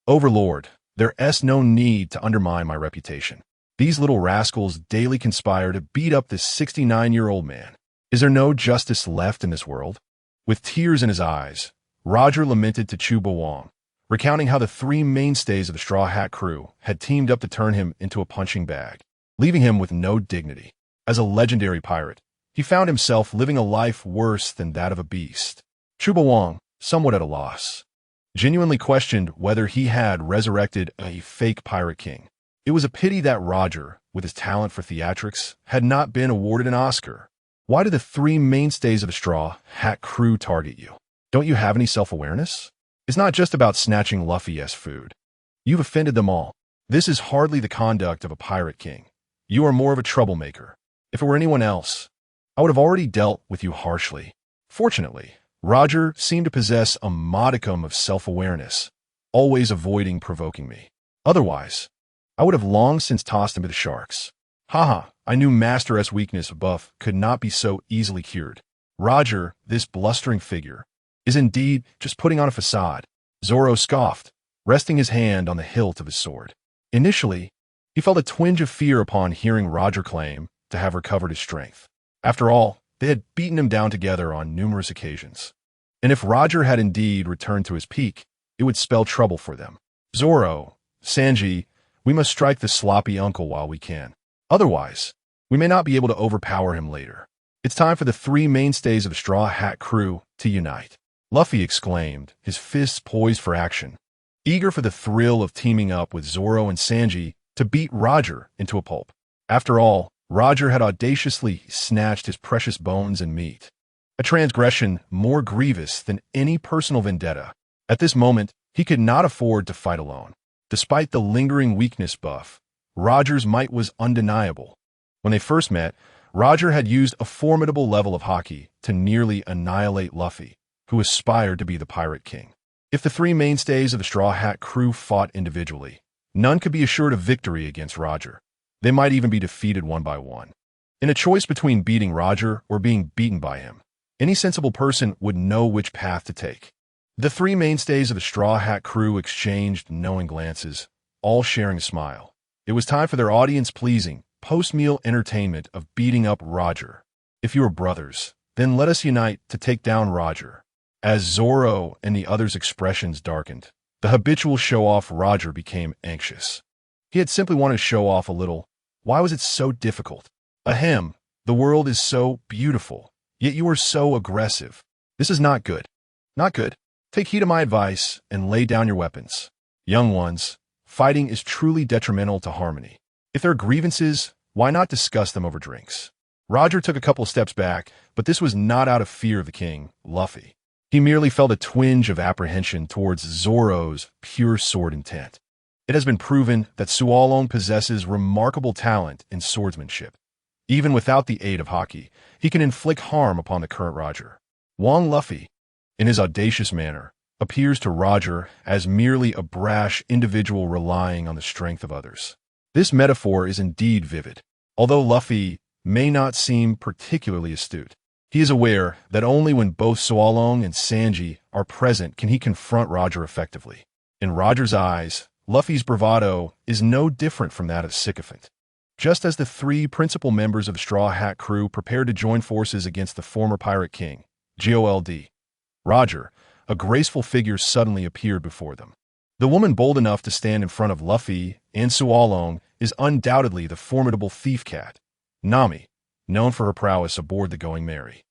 "Overlord, there's no need to undermine my reputation. These little rascals daily conspire to beat up this 69-year-old man. Is there no justice left in this world?" With tears in his eyes, Roger lamented to Chu Bawang, recounting how the three mainstays of the Straw Hat crew had teamed up to turn him into a punching bag, leaving him with no dignity. As a legendary pirate, he found himself living a life worse than that of a beast. Chu Bawang, somewhat at a loss, genuinely questioned whether he had resurrected a fake pirate king. It was a pity that Roger, with his talent for theatrics, had not been awarded an Oscar. Why do the three mainstays of the Straw Hat crew target you? Don't you have any self-awareness? It's not just about snatching Luffy's food. You've offended them all. This is hardly the conduct of a pirate king. You are more of a troublemaker. If it were anyone else, I would have already dealt with you harshly. Fortunately, Roger seemed to possess a modicum of self-awareness, always avoiding provoking me. Otherwise, I would have long since tossed him to the sharks. Haha, I knew Master's weakness buff could not be so easily cured. Roger, this blustering figure, is indeed just putting on a facade. Zoro scoffed, resting his hand on the hilt of his sword. Initially, he felt a twinge of fear upon hearing Roger claim to have recovered his strength. After all, they had beaten him down together on numerous occasions. And if Roger had indeed returned to his peak, it would spell trouble for them. Zoro, Sanji, we must strike the sloppy uncle while we can. Otherwise, we may not be able to overpower him later. It's time for the three mainstays of the Straw Hat crew to unite. Luffy exclaimed, his fists poised for action, eager for the thrill of teaming up with Zoro and Sanji to beat Roger into a pulp. After all, Roger had audaciously snatched his precious bones and meat, a transgression more grievous than any personal vendetta. At this moment, he could not afford to fight alone. Despite the lingering weakness buff, Roger's might was undeniable. When they first met, Roger had used a formidable level of haki to nearly annihilate Luffy, who aspired to be the Pirate King. If the three mainstays of the Straw Hat crew fought individually, none could be assured of victory against Roger. They might even be defeated one by one. In a choice between beating Roger or being beaten by him, any sensible person would know which path to take. The three mainstays of the Straw Hat crew exchanged knowing glances, all sharing a smile. It was time for their audience-pleasing, post-meal entertainment of beating up Roger. If you are brothers, then let us unite to take down Roger. As Zoro and the others' expressions darkened, the habitual show-off Roger became anxious. He had simply wanted to show off a little. Why was it so difficult? Ahem, the world is so beautiful, yet you are so aggressive. This is not good. Not good. Take heed of my advice and lay down your weapons. Young ones, fighting is truly detrimental to harmony. If there are grievances, why not discuss them over drinks? Roger took a couple steps back, but this was not out of fear of the king, Luffy. He merely felt a twinge of apprehension towards Zoro's pure sword intent. It has been proven that Sualong possesses remarkable talent in swordsmanship. Even without the aid of haki, he can inflict harm upon the current Roger. Wang Luffy, in his audacious manner, appears to Roger as merely a brash individual relying on the strength of others. This metaphor is indeed vivid. Although Luffy may not seem particularly astute, he is aware that only when both Sualong and Sanji are present can he confront Roger effectively. In Roger's eyes, Luffy's bravado is no different from that of sycophant. Just as the three principal members of the Straw Hat crew prepared to join forces against the former Pirate King, GOLD, Roger, a graceful figure suddenly appeared before them. The woman bold enough to stand in front of Luffy and Sualong is undoubtedly the formidable thief cat, Nami, known for her prowess aboard the Going Merry.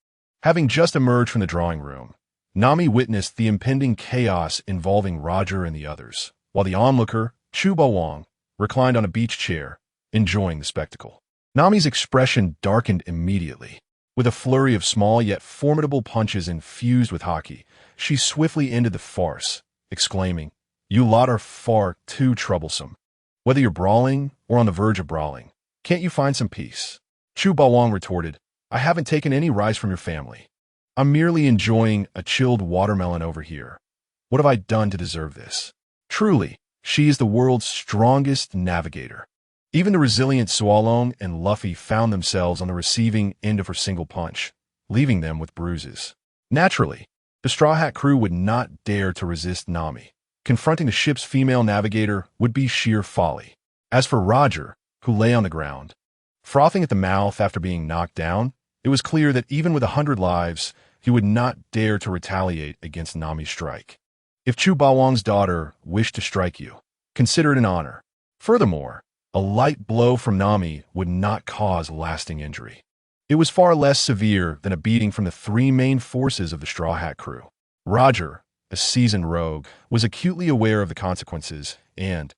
Having just emerged from the drawing room, Nami witnessed the impending chaos involving Roger and the others, while the onlooker, Chu Bawang, reclined on a beach chair, enjoying the spectacle. Nami's expression darkened immediately. With a flurry of small yet formidable punches infused with haki, she swiftly ended the farce, exclaiming, "You lot are far too troublesome. Whether you're brawling or on the verge of brawling, can't you find some peace?" Chu Bawang retorted, "I haven't taken any rice from your family. I'm merely enjoying a chilled watermelon over here. What have I done to deserve this?" Truly, she is the world's strongest navigator. Even the resilient Sualong and Luffy found themselves on the receiving end of her single punch, leaving them with bruises. Naturally, the Straw Hat crew would not dare to resist Nami. Confronting the ship's female navigator would be sheer folly. As for Roger, who lay on the ground, frothing at the mouth after being knocked down, it was clear that even with 100 lives, he would not dare to retaliate against Nami's strike. If Chu Bawang's daughter wished to strike you, consider it an honor. Furthermore, a light blow from Nami would not cause lasting injury. It was far less severe than a beating from the three main forces of the Straw Hat crew. Roger, a seasoned rogue, was acutely aware of the consequences and,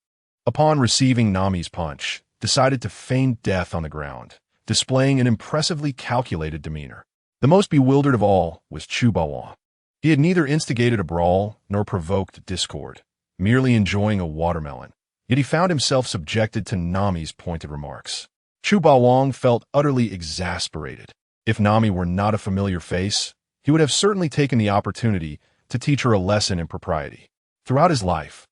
upon receiving Nami's punch, decided to feign death on the ground, displaying an impressively calculated demeanor. The most bewildered of all was Chu Bawang. He had neither instigated a brawl nor provoked discord, merely enjoying a watermelon. Yet he found himself subjected to Nami's pointed remarks. Chu Bawang felt utterly exasperated. If Nami were not a familiar face, he would have certainly taken the opportunity to teach her a lesson in propriety. Throughout his life,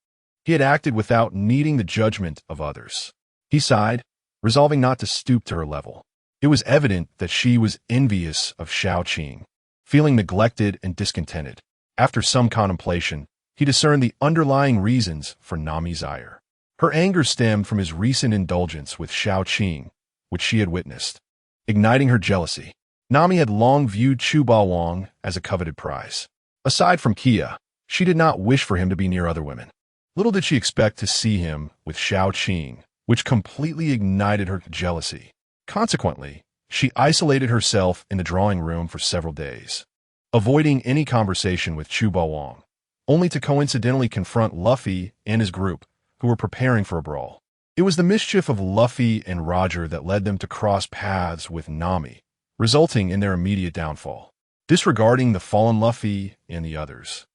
he had acted without needing the judgment of others. He sighed, resolving not to stoop to her level. It was evident that she was envious of Xiao Qing. Feeling neglected and discontented, after some contemplation, he discerned the underlying reasons for Nami's ire. Her anger stemmed from his recent indulgence with Xiao Qing, which she had witnessed, igniting her jealousy. Nami had long viewed Chu Bawang as a coveted prize. Aside from Kia, she did not wish for him to be near other women. Little did she expect to see him with Xiao Qing, which completely ignited her jealousy. Consequently, she isolated herself in the drawing room for several days, avoiding any conversation with Chu Bawang, only to coincidentally confront Luffy and his group, who were preparing for a brawl. It was the mischief of Luffy and Roger that led them to cross paths with Nami, resulting in their immediate downfall. Disregarding the fallen Luffy and the others,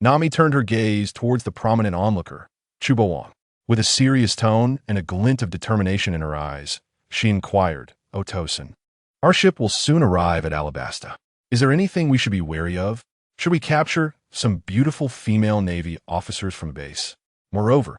Nami turned her gaze towards the prominent onlooker, Chu Bawang. With a serious tone and a glint of determination in her eyes, she inquired, "O Tosin, our ship will soon arrive at Alabasta. Is there anything we should be wary of? Should we capture some beautiful female Navy officers from the base?" Moreover,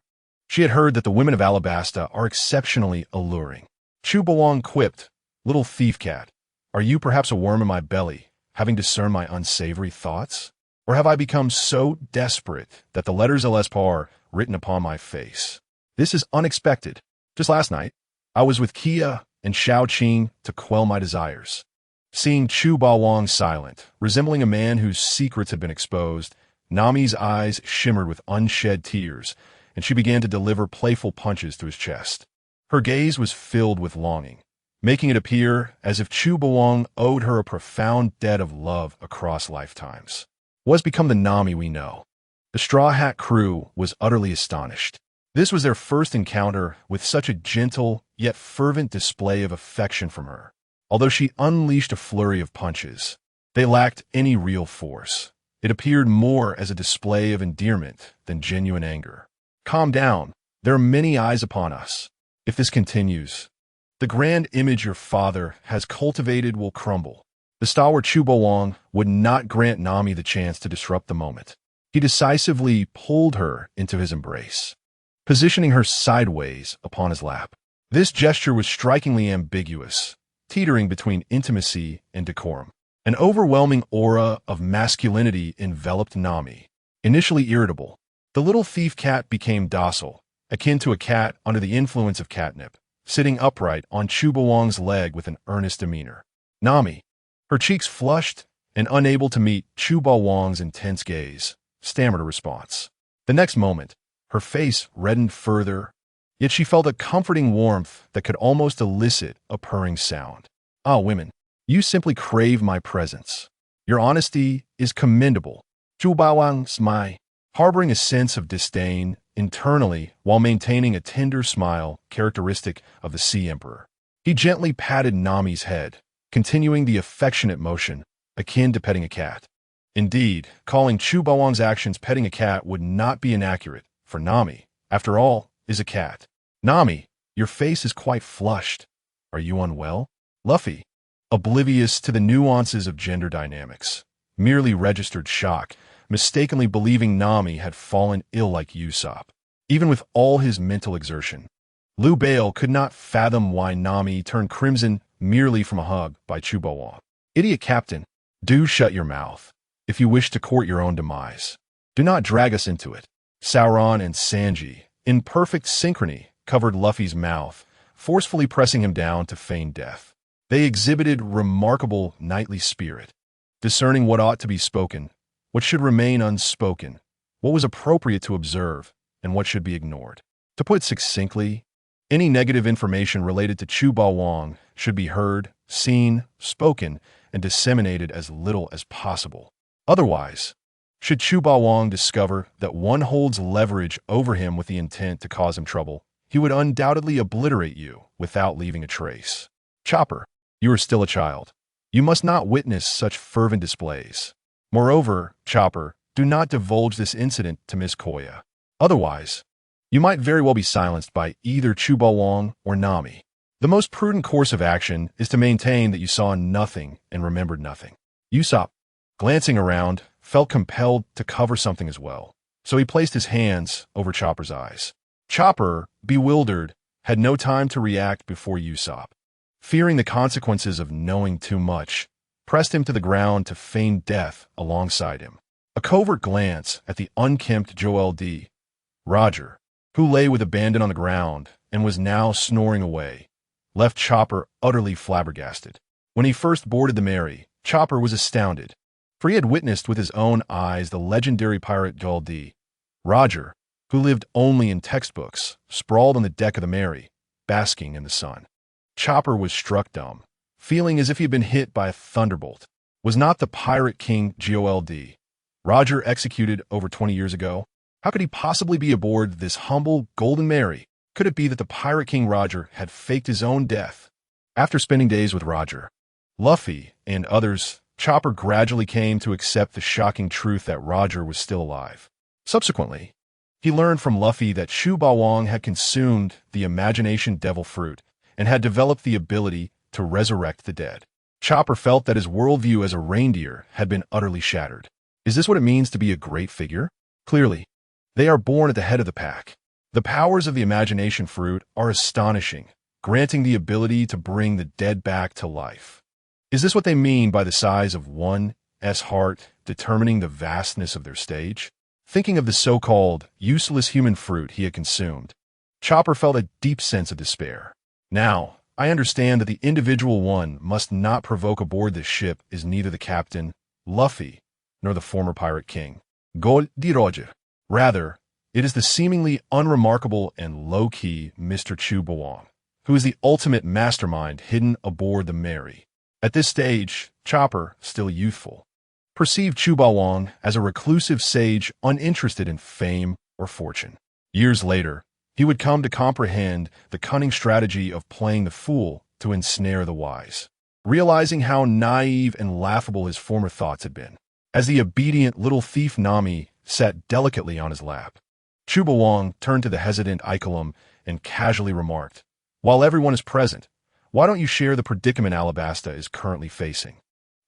she had heard that the women of Alabasta are exceptionally alluring. Chu Bawang quipped, "Little thief cat, are you perhaps a worm in my belly, having discerned my unsavory thoughts? Or have I become so desperate that the letters LSP are written upon my face? This is unexpected. Just last night, I was with Kia and Xiao Qing to quell my desires." Seeing Chu Bawang silent, resembling a man whose secrets had been exposed, Nami's eyes shimmered with unshed tears, and she began to deliver playful punches to his chest. Her gaze was filled with longing, making it appear as if Chu Bawang owed her a profound debt of love across lifetimes. What has become the Nami we know? The Straw Hat crew was utterly astonished. This was their first encounter with such a gentle yet fervent display of affection from her. Although she unleashed a flurry of punches, they lacked any real force. It appeared more as a display of endearment than genuine anger. "Calm down. There are many eyes upon us. If this continues, the grand image your father has cultivated will crumble." The stalwart Chu Bawang would not grant Nami the chance to disrupt the moment. He decisively pulled her into his embrace, positioning her sideways upon his lap. This gesture was strikingly ambiguous, teetering between intimacy and decorum. An overwhelming aura of masculinity enveloped Nami. Initially irritable, the little thief cat became docile, akin to a cat under the influence of catnip, sitting upright on Chu Bawang's leg with an earnest demeanor. Nami, her cheeks flushed and unable to meet Chu Bawang's intense gaze, stammered a response. The next moment, her face reddened further, yet she felt a comforting warmth that could almost elicit a purring sound. "Ah, women, you simply crave my presence. Your honesty is commendable." Chu Bawang smiled, harboring a sense of disdain internally while maintaining a tender smile characteristic of the Sea Emperor. He gently patted Nami's head, continuing the affectionate motion akin to petting a cat. Indeed, calling Chu Bawang's actions petting a cat would not be inaccurate, for Nami, after all, is a cat. "Nami, your face is quite flushed. Are you unwell?" Luffy, oblivious to the nuances of gender dynamics, merely registered shock, mistakenly believing Nami had fallen ill like Usopp. Even with all his mental exertion, Liu Bale could not fathom why Nami turned crimson merely from a hug by Chubawang. Idiot captain, do shut your mouth. If you wish to court your own demise, do not drag us into it. Sauron and Sanji, in perfect synchrony, covered Luffy's mouth, forcefully pressing him down to feign death. They exhibited remarkable knightly spirit, discerning what ought to be spoken, what should remain unspoken, what was appropriate to observe, and what should be ignored. To put it succinctly, any negative information related to Chubawang should be heard, seen, spoken, and disseminated as little as possible. Otherwise, should Chubawang discover that one holds leverage over him with the intent to cause him trouble, he would undoubtedly obliterate you without leaving a trace. Chopper, you are still a child. You must not witness such fervent displays. Moreover, Chopper, do not divulge this incident to Miss Koya. Otherwise, you might very well be silenced by either Chubawang or Nami. The most prudent course of action is to maintain that you saw nothing and remembered nothing. Usopp, glancing around, felt compelled to cover something as well, so he placed his hands over Chopper's eyes. Chopper, bewildered, had no time to react before Usopp, fearing the consequences of knowing too much, pressed him to the ground to feign death alongside him. A covert glance at the unkempt Joel D. Roger, who lay with abandon on the ground and was now snoring away, left Chopper utterly flabbergasted. When he first boarded the Mary, Chopper was astounded, for he had witnessed with his own eyes the legendary pirate Joel D. Roger, who lived only in textbooks, sprawled on the deck of the Mary, basking in the sun. Chopper was struck dumb, feeling as if he had been hit by a thunderbolt. Was not the pirate king Joel D. Roger executed over 20 years ago? How could he possibly be aboard this humble Golden Mary? Could it be that the pirate king Roger had faked his own death? After spending days with Roger, Luffy, and others, Chopper gradually came to accept the shocking truth that Roger was still alive. Subsequently, he learned from Luffy that Chubawang had consumed the imagination devil fruit and had developed the ability to resurrect the dead. Chopper felt that his worldview as a reindeer had been utterly shattered. Is this what it means to be a great figure? Clearly, they are born at the head of the pack. The powers of the imagination fruit are astonishing, granting the ability to bring the dead back to life. Is this what they mean by the size of one's heart determining the vastness of their stage? Thinking of the so-called useless human fruit he had consumed, Chopper felt a deep sense of despair. Now, I understand that the individual one must not provoke aboard this ship is neither the captain, Luffy, nor the former pirate king, Gold D. Roger. Rather, it is the seemingly unremarkable and low-key Mr. Chubawang, who is the ultimate mastermind hidden aboard the Mary. At this stage, Chopper, still youthful, perceived Chubawang as a reclusive sage uninterested in fame or fortune. Years later, he would come to comprehend the cunning strategy of playing the fool to ensnare the wise, realizing how naive and laughable his former thoughts had been. As the obedient little thief Nami sat delicately on his lap, Chubawang turned to the hesitant Icolum and casually remarked, "While everyone is present, why don't you share the predicament Alabasta is currently facing?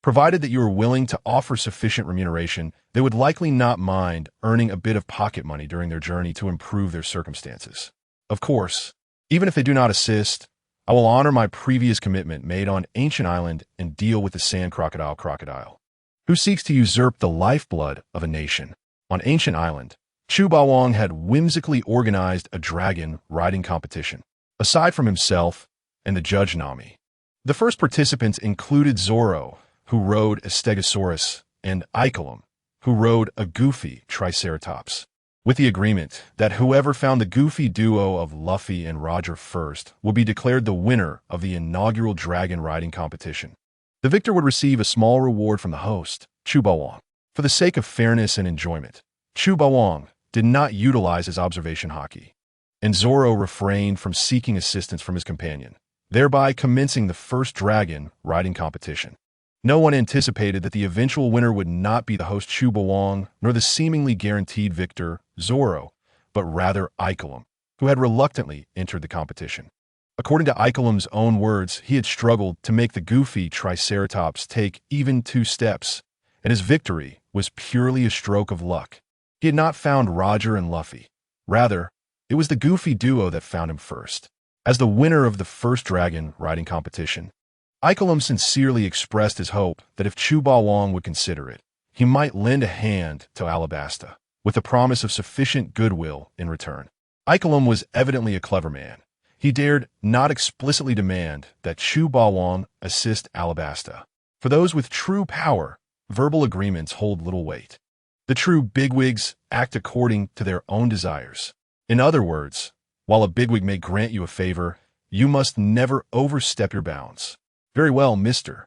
Provided that you are willing to offer sufficient remuneration, they would likely not mind earning a bit of pocket money during their journey to improve their circumstances. Of course, even if they do not assist, I will honor my previous commitment made on Ancient Island and deal with the sand crocodile, who seeks to usurp the lifeblood of a nation." On Ancient Island, Chubawang had whimsically organized a dragon riding competition. Aside from himself and the judge Nami, the first participants included Zoro, who rode a Stegosaurus, and Icolum, who rode a goofy Triceratops, with the agreement that whoever found the goofy duo of Luffy and Roger first would be declared the winner of the inaugural dragon riding competition. The victor would receive a small reward from the host, Chubawang. For the sake of fairness and enjoyment, Chubawang did not utilize his observation haki, and Zoro refrained from seeking assistance from his companion, thereby commencing the first dragon riding competition. No one anticipated that the eventual winner would not be the host Chubawang, nor the seemingly guaranteed victor, Zoro, but rather Icolum, who had reluctantly entered the competition. According to Icolum's own words, he had struggled to make the goofy Triceratops take even 2 steps, and his victory was purely a stroke of luck. He had not found Roger and Luffy. Rather, it was the goofy duo that found him first. As the winner of the first dragon riding competition, Icolum sincerely expressed his hope that if Chu Wang would consider it, he might lend a hand to Alabasta, with the promise of sufficient goodwill in return. Icolum was evidently a clever man. He dared not explicitly demand that Chu Wang assist Alabasta. For those with true power, verbal agreements hold little weight. The true bigwigs act according to their own desires. In other words, while a bigwig may grant you a favor, you must never overstep your bounds. Very well, Mr.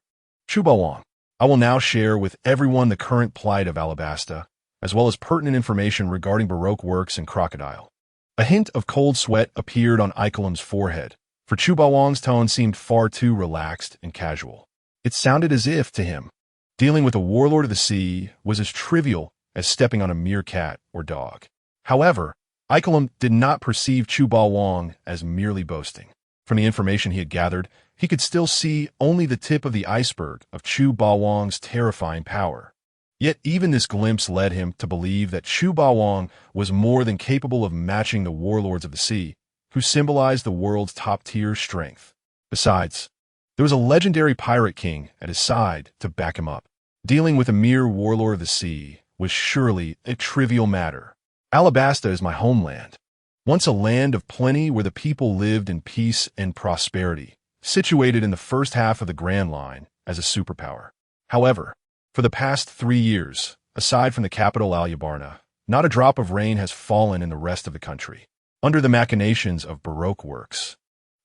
Chu Wang. I will now share with everyone the current plight of Alabasta, as well as pertinent information regarding Baroque works and Crocodile. A hint of cold sweat appeared on Icolum's forehead, for Chu Wang's tone seemed far too relaxed and casual. It sounded as if, to him, dealing with a warlord of the sea was as trivial as stepping on a mere cat or dog. However, Icolum did not perceive Chu Wang as merely boasting. From the information he had gathered, he could still see only the tip of the iceberg of Chu Wang's terrifying power. Yet even this glimpse led him to believe that Chu Wang was more than capable of matching the warlords of the sea, who symbolized the world's top-tier strength. Besides, there was a legendary pirate king at his side to back him up. Dealing with a mere warlord of the sea was surely a trivial matter. Alabasta is my homeland, once a land of plenty where the people lived in peace and prosperity, situated in the first half of the Grand Line as a superpower. However, for the past 3 years, aside from the capital Alyabarna, not a drop of rain has fallen in the rest of the country. Under the machinations of Baroque works,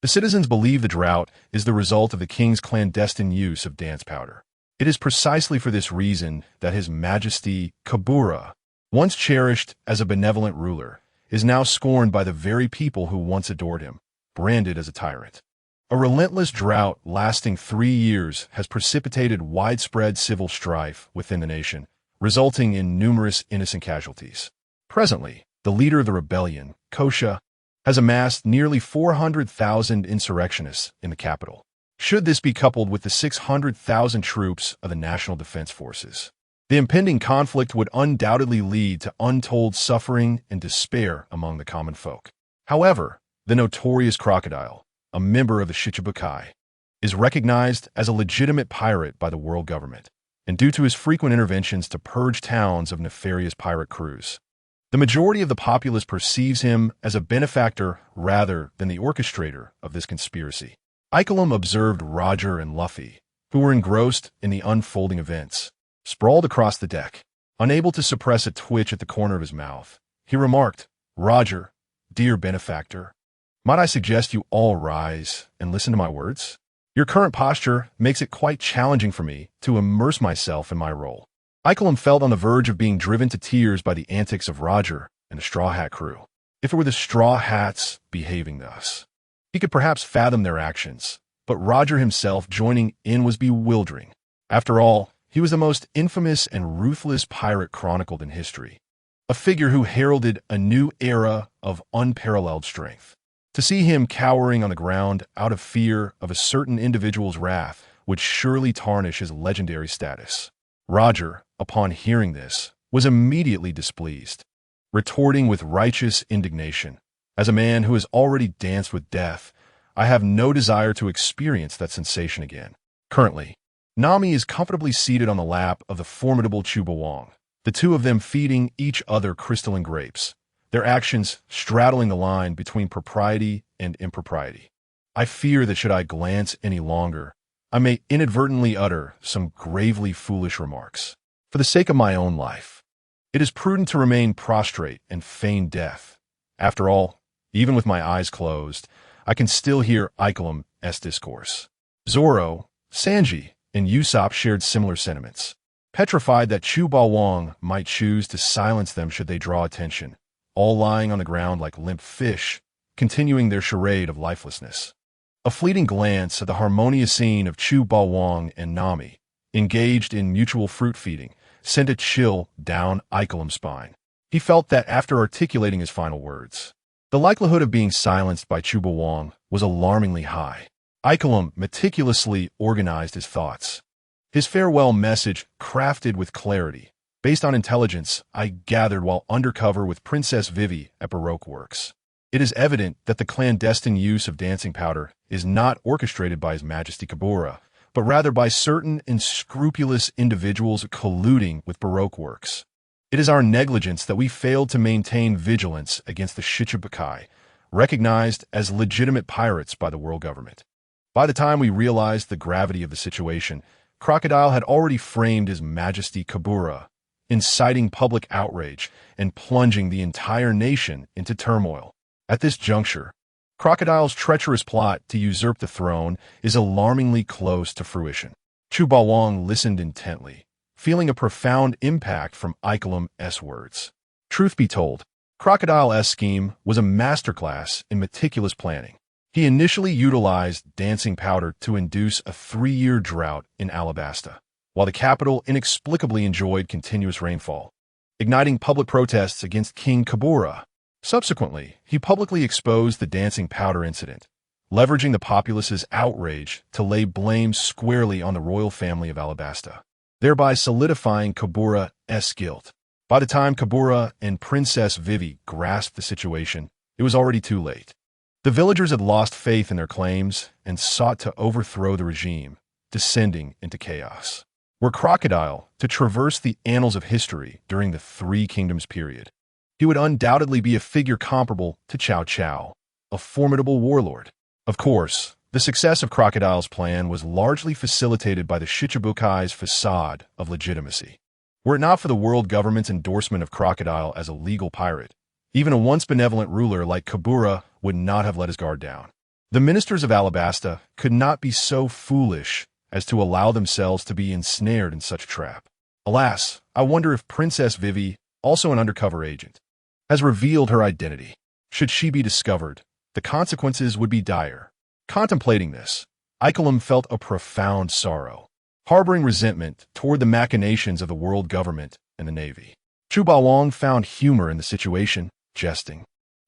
the citizens believe the drought is the result of the king's clandestine use of dance powder. It is precisely for this reason that His Majesty Kabura, once cherished as a benevolent ruler, is now scorned by the very people who once adored him, branded as a tyrant. A relentless drought lasting 3 years has precipitated widespread civil strife within the nation, resulting in numerous innocent casualties. Presently, the leader of the rebellion, Kosha, has amassed nearly 400,000 insurrectionists in the capital. Should this be coupled with the 600,000 troops of the National Defense Forces, the impending conflict would undoubtedly lead to untold suffering and despair among the common folk. However, the notorious Crocodile, a member of the Shichibukai, is recognized as a legitimate pirate by the world government, and due to his frequent interventions to purge towns of nefarious pirate crews, the majority of the populace perceives him as a benefactor rather than the orchestrator of this conspiracy. Icolum observed Roger and Luffy, who were engrossed in the unfolding events. Sprawled across the deck, unable to suppress a twitch at the corner of his mouth, he remarked, "Roger, dear benefactor, might I suggest you all rise and listen to my words? Your current posture makes it quite challenging for me to immerse myself in my role." Icolum felt on the verge of being driven to tears by the antics of Roger and the Straw Hat crew. If it were the Straw Hats behaving thus, he could perhaps fathom their actions, but Roger himself joining in was bewildering. After all, he was the most infamous and ruthless pirate chronicled in history, a figure who heralded a new era of unparalleled strength. To see him cowering on the ground out of fear of a certain individual's wrath would surely tarnish his legendary status. Roger, upon hearing this, was immediately displeased, retorting with righteous indignation, "As a man who has already danced with death, I have no desire to experience that sensation again." Currently, Nami is comfortably seated on the lap of the formidable Chu Wang, the two of them feeding each other crystalline grapes, their actions straddling the line between propriety and impropriety. I fear that should I glance any longer, I may inadvertently utter some gravely foolish remarks. For the sake of my own life, it is prudent to remain prostrate and feign death. After all, even with my eyes closed, I can still hear Icolum's discourse. Zoro, Sanji, and Usopp shared similar sentiments, petrified that Chu Wang might choose to silence them should they draw attention, all lying on the ground like limp fish, continuing their charade of lifelessness. A fleeting glance at the harmonious scene of Chu Wang and Nami, engaged in mutual fruit feeding, sent a chill down Icolum's spine. He felt that after articulating his final words, the likelihood of being silenced by Chu Wang was alarmingly high. Icolum meticulously organized his thoughts. His farewell message, crafted with clarity, based on intelligence I gathered while undercover with Princess Vivi at Baroque Works. It is evident that the clandestine use of dancing powder is not orchestrated by His Majesty Kabura, but rather by certain unscrupulous individuals colluding with Baroque works. It is our negligence that we failed to maintain vigilance against the Shichibukai, recognized as legitimate pirates by the world government. By the time we realized the gravity of the situation, Crocodile had already framed His Majesty Kabura, inciting public outrage and plunging the entire nation into turmoil. At this juncture, Crocodile's treacherous plot to usurp the throne is alarmingly close to fruition. Chu Bawang listened intently, feeling a profound impact from Ikelim's words. Truth be told, Crocodile's scheme was a masterclass in meticulous planning. He initially utilized dancing powder to induce a 3-year drought in Alabasta, while the capital inexplicably enjoyed continuous rainfall, igniting public protests against King Kabura. Subsequently, he publicly exposed the dancing powder incident, leveraging the populace's outrage to lay blame squarely on the royal family of Alabasta, thereby solidifying Kabura's guilt. By the time Kabura and Princess Vivi grasped the situation, it was already too late. The villagers had lost faith in their claims and sought to overthrow the regime, descending into chaos. Were Crocodile to traverse the annals of history during the Three Kingdoms period, he would undoubtedly be a figure comparable to Cao Cao, a formidable warlord. Of course, the success of Crocodile's plan was largely facilitated by the Shichibukai's facade of legitimacy. Were it not for the world government's endorsement of Crocodile as a legal pirate, even a once benevolent ruler like Kabura would not have let his guard down. The ministers of Alabasta could not be so foolish as to allow themselves to be ensnared in such a trap. Alas, I wonder if Princess Vivi, also an undercover agent, has revealed her identity. Should she be discovered, the consequences would be dire. Contemplating this, Ikelim felt a profound sorrow, harboring resentment toward the machinations of the world government and the navy. Chu Bawang found humor in the situation, jesting.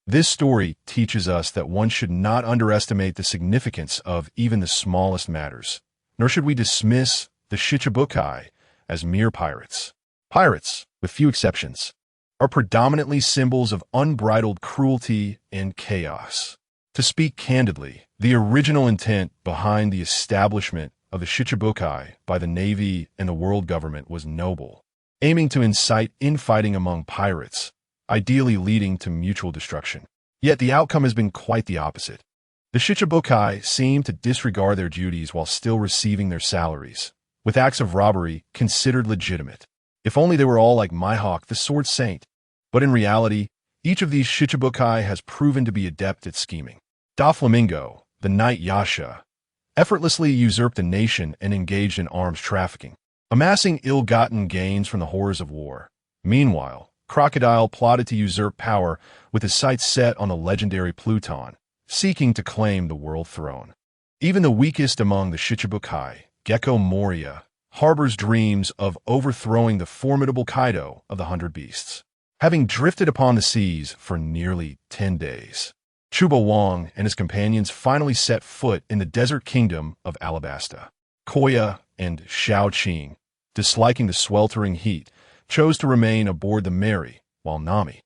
This story teaches us that one should not underestimate the significance of even the smallest matters, nor should we dismiss the Shichibukai as mere pirates. Pirates, with few exceptions, are predominantly symbols of unbridled cruelty and chaos. To speak candidly, the original intent behind the establishment of the Shichibukai by the Navy and the world government was noble, aiming to incite infighting among pirates, ideally leading to mutual destruction. Yet the outcome has been quite the opposite. The Shichibukai seem to disregard their duties while still receiving their salaries, with acts of robbery considered legitimate. If only they were all like Mihawk, the Sword Saint. But in reality, each of these Shichibukai has proven to be adept at scheming. Doflamingo, the Knight Yasha, effortlessly usurped a nation and engaged in arms trafficking, amassing ill-gotten gains from the horrors of war. Meanwhile, Crocodile plotted to usurp power with his sights set on the legendary Pluton, seeking to claim the world throne. Even the weakest among the Shichibukai, Gecko Moria, harbors dreams of overthrowing the formidable Kaido of the 100 Beasts. Having drifted upon the seas for nearly 10 days, Chu Bawang and his companions finally set foot in the desert kingdom of Alabasta. Koya and Xiao Qing, disliking the sweltering heat, chose to remain aboard the Mary, while Nami,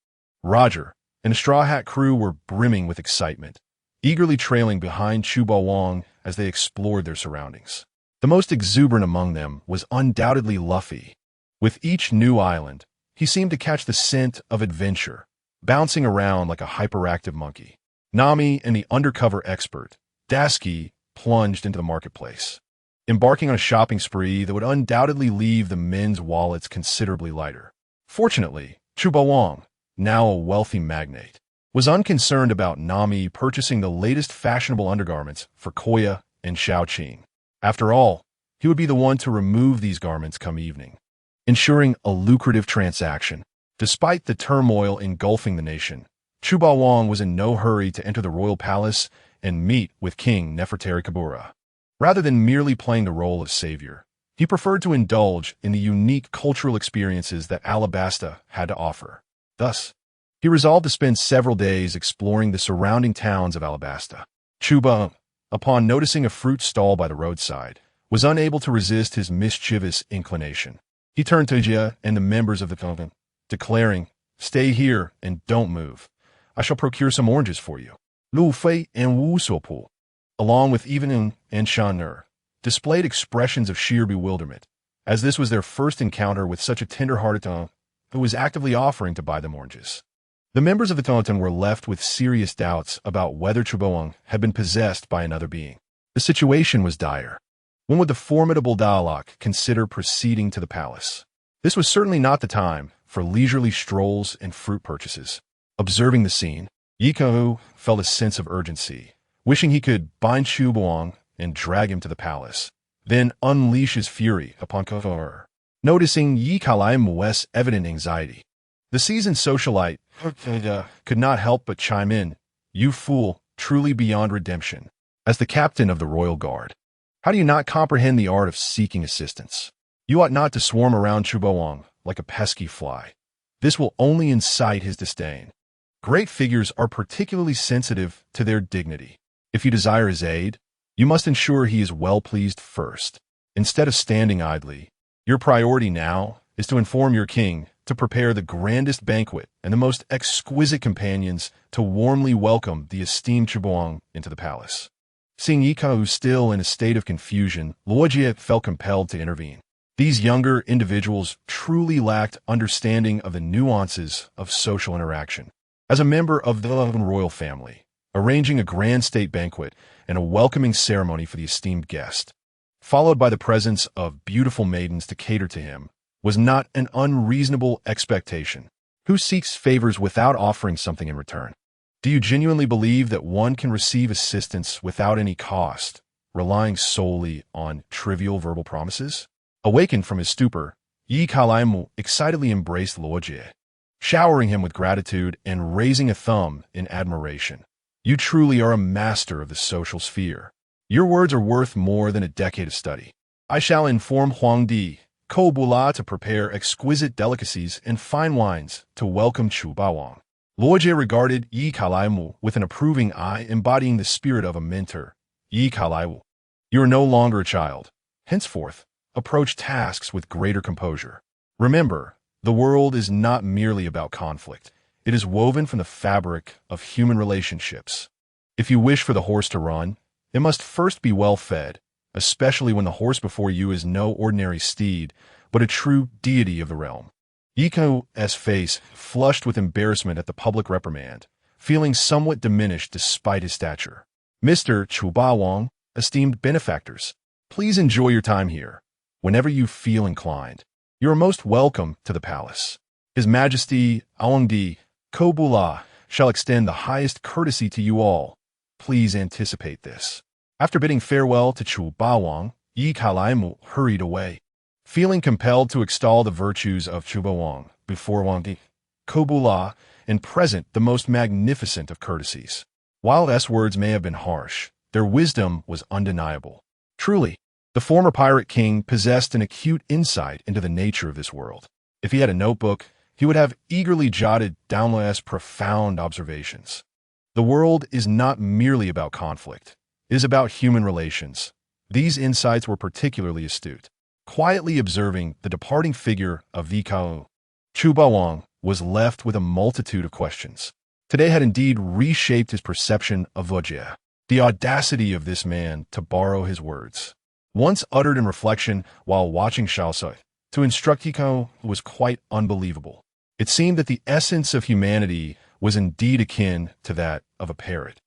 Roger, and the Straw Hat crew were brimming with excitement, eagerly trailing behind Chu Bawang as they explored their surroundings. The most exuberant among them was undoubtedly Luffy. With each new island, he seemed to catch the scent of adventure, bouncing around like a hyperactive monkey. Nami and the undercover expert, Dasky, plunged into the marketplace, embarking on a shopping spree that would undoubtedly leave the men's wallets considerably lighter. Fortunately, Chu Bawang, now a wealthy magnate, was unconcerned about Nami purchasing the latest fashionable undergarments for Koya and Xiao Qing. After all, he would be the one to remove these garments come evening, ensuring a lucrative transaction. Despite the turmoil engulfing the nation, Chu Bawang was in no hurry to enter the royal palace and meet with King Nefertari Kabura. Rather than merely playing the role of savior, he preferred to indulge in the unique cultural experiences that Alabasta had to offer. Thus, he resolved to spend several days exploring the surrounding towns of Alabasta. Chuba, upon noticing a fruit stall by the roadside, was unable to resist his mischievous inclination. He turned to Jia and the members of the convent, declaring, "Stay here and don't move. I shall procure some oranges for you. Lu Fei and Wu Suopu, along with Evening and Shan displayed expressions of sheer bewilderment, as this was their first encounter with such a tender-hearted Tong who was actively offering to buy them oranges. The members of the Tongton were left with serious doubts about whether Chubaong had been possessed by another being. The situation was dire. When would the formidable Dalok consider proceeding to the palace? This was certainly not the time for leisurely strolls and fruit purchases. Observing the scene, Yi Kao felt a sense of urgency, wishing he could bind Chubaong and drag him to the palace, then unleash his fury upon Kofor. Noticing Yi Kalaimu's evident anxiety, the seasoned socialite could not help but chime in, "You fool, truly beyond redemption. As the captain of the royal guard, how do you not comprehend the art of seeking assistance? You ought not to swarm around Chubaong like a pesky fly. This will only incite his disdain. Great figures are particularly sensitive to their dignity. If you desire his aid, you must ensure he is well pleased first. Instead of standing idly, your priority now is to inform your king to prepare the grandest banquet and the most exquisite companions to warmly welcome the esteemed Chubaong into the palace." Seeing Yikao still in a state of confusion, Luojie felt compelled to intervene. These younger individuals truly lacked understanding of the nuances of social interaction. As a member of the royal family, arranging a grand state banquet and a welcoming ceremony for the esteemed guest, followed by the presence of beautiful maidens to cater to him, was not an unreasonable expectation. Who seeks favors without offering something in return? Do you genuinely believe that one can receive assistance without any cost, relying solely on trivial verbal promises? Awakened from his stupor, Yi Kalaimu excitedly embraced Luojie, showering him with gratitude and raising a thumb in admiration. "You truly are a master of the social sphere. Your words are worth more than a decade of study. I shall inform Huangdi, Kobula to prepare exquisite delicacies and fine wines to welcome Chu Baowang." Luojie regarded Yi Kalaimu with an approving eye embodying the spirit of a mentor. "Yi Kalaimu, you are no longer a child. Henceforth, approach tasks with greater composure. Remember, the world is not merely about conflict. It is woven from the fabric of human relationships. If you wish for the horse to run, it must first be well fed, especially when the horse before you is no ordinary steed, but a true deity of the realm." Yiko's face flushed with embarrassment at the public reprimand, feeling somewhat diminished despite his stature. "Mr. Chubawang, esteemed benefactors, please enjoy your time here. Whenever you feel inclined, you are most welcome to the palace. His Majesty Aongdi Kobula shall extend the highest courtesy to you all. Please anticipate this." After bidding farewell to Chubawang, Yi Kalaimu hurried away, feeling compelled to extol the virtues of Chubawang before Wangdi Kobula and present the most magnificent of courtesies. While S words may have been harsh, their wisdom was undeniable. Truly, the former pirate king possessed an acute insight into the nature of this world. If he had a notebook, he would have eagerly jotted down La's profound observations. The world is not merely about conflict. It is about human relations. These insights were particularly astute. Quietly observing the departing figure of Vikao, Chubawang was left with a multitude of questions. Today had indeed reshaped his perception of Vojia. The audacity of this man to borrow his words, once uttered in reflection while watching Shaosai, to instruct Hiko was quite unbelievable. It seemed that the essence of humanity was indeed akin to that of a parrot,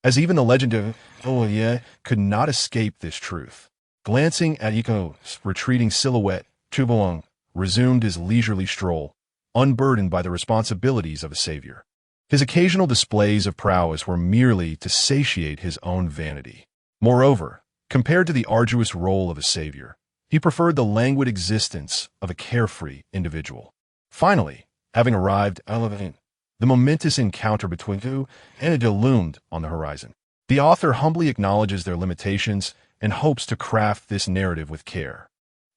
as even the legend of Oye could not escape this truth. Glancing at Hiko's retreating silhouette, Chubawang resumed his leisurely stroll, unburdened by the responsibilities of a savior. His occasional displays of prowess were merely to satiate his own vanity. Moreover, compared to the arduous role of a savior, he preferred the languid existence of a carefree individual. Finally, having arrived at Elevating, the momentous encounter between two and it loomed on the horizon. The author humbly acknowledges their limitations and hopes to craft this narrative with care.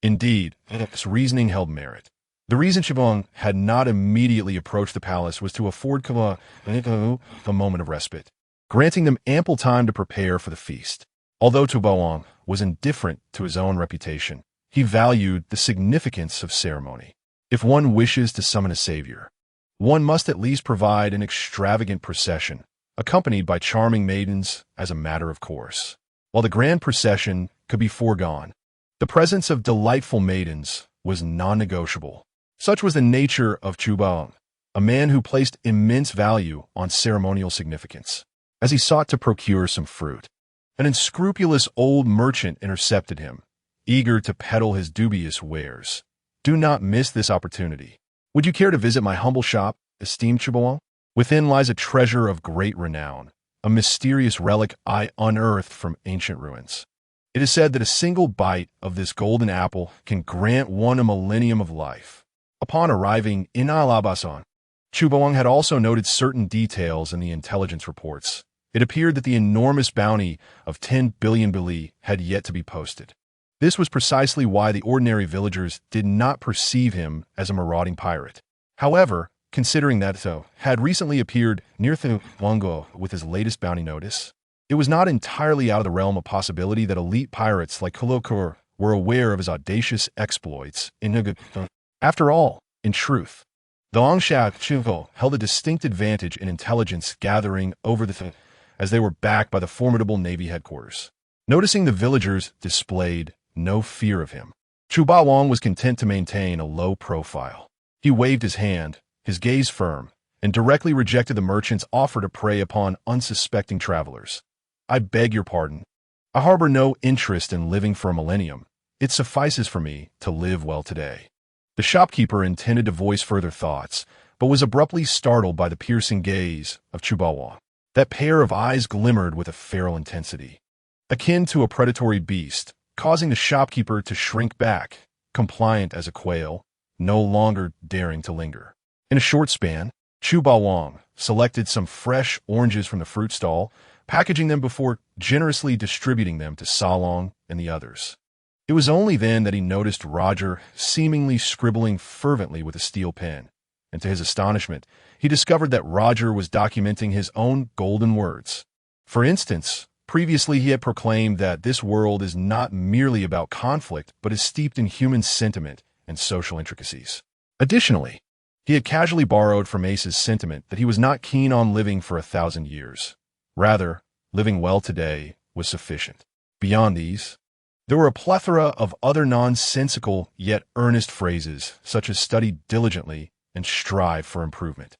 Indeed, its reasoning held merit. The reason Chubawang had not immediately approached the palace was to afford Kala a moment of respite, granting them ample time to prepare for the feast. Although Chubawang was indifferent to his own reputation, he valued the significance of ceremony. If one wishes to summon a savior, one must at least provide an extravagant procession, accompanied by charming maidens as a matter of course. While the grand procession could be foregone, the presence of delightful maidens was non-negotiable. Such was the nature of Chu Baoang, a man who placed immense value on ceremonial significance. As he sought to procure some fruit, an unscrupulous old merchant intercepted him, eager to peddle his dubious wares. "Do not miss this opportunity. Would you care to visit my humble shop, esteemed Chu Baoang? Within lies a treasure of great renown, a mysterious relic I unearthed from ancient ruins. It is said that a single bite of this golden apple can grant one a millennium of life." Upon arriving in Alabasan, Chu Baoang had also noted certain details in the intelligence reports. It appeared that the enormous bounty of 10 billion bili had yet to be posted. This was precisely why the ordinary villagers did not perceive him as a marauding pirate. However, considering that So had recently appeared near Thungongo with his latest bounty notice, it was not entirely out of the realm of possibility that elite pirates like Kulokur were aware of his audacious exploits in Nugget. After all, in truth, the Longsha Chugo held a distinct advantage in intelligence gathering over the as they were backed by the formidable Navy headquarters. Noticing the villagers displayed no fear of him, Chu Baoang was content to maintain a low profile. He waved his hand, his gaze firm, and directly rejected the merchant's offer to prey upon unsuspecting travelers. "I beg your pardon. I harbor no interest in living for a millennium. It suffices for me to live well today." The shopkeeper intended to voice further thoughts, but was abruptly startled by the piercing gaze of Chu Baoang. That pair of eyes glimmered with a feral intensity, akin to a predatory beast, causing the shopkeeper to shrink back, compliant as a quail, no longer daring to linger. In a short span, Chu Baoang selected some fresh oranges from the fruit stall, packaging them before generously distributing them to Salong and the others. It was only then that he noticed Roger seemingly scribbling fervently with a steel pen, and to his astonishment, he discovered that Roger was documenting his own golden words. For instance, previously he had proclaimed that this world is not merely about conflict, but is steeped in human sentiment and social intricacies. Additionally, he had casually borrowed from Ace's sentiment that he was not keen on living for 1,000 years. Rather, living well today was sufficient. Beyond these, there were a plethora of other nonsensical yet earnest phrases, such as study diligently and strive for improvement.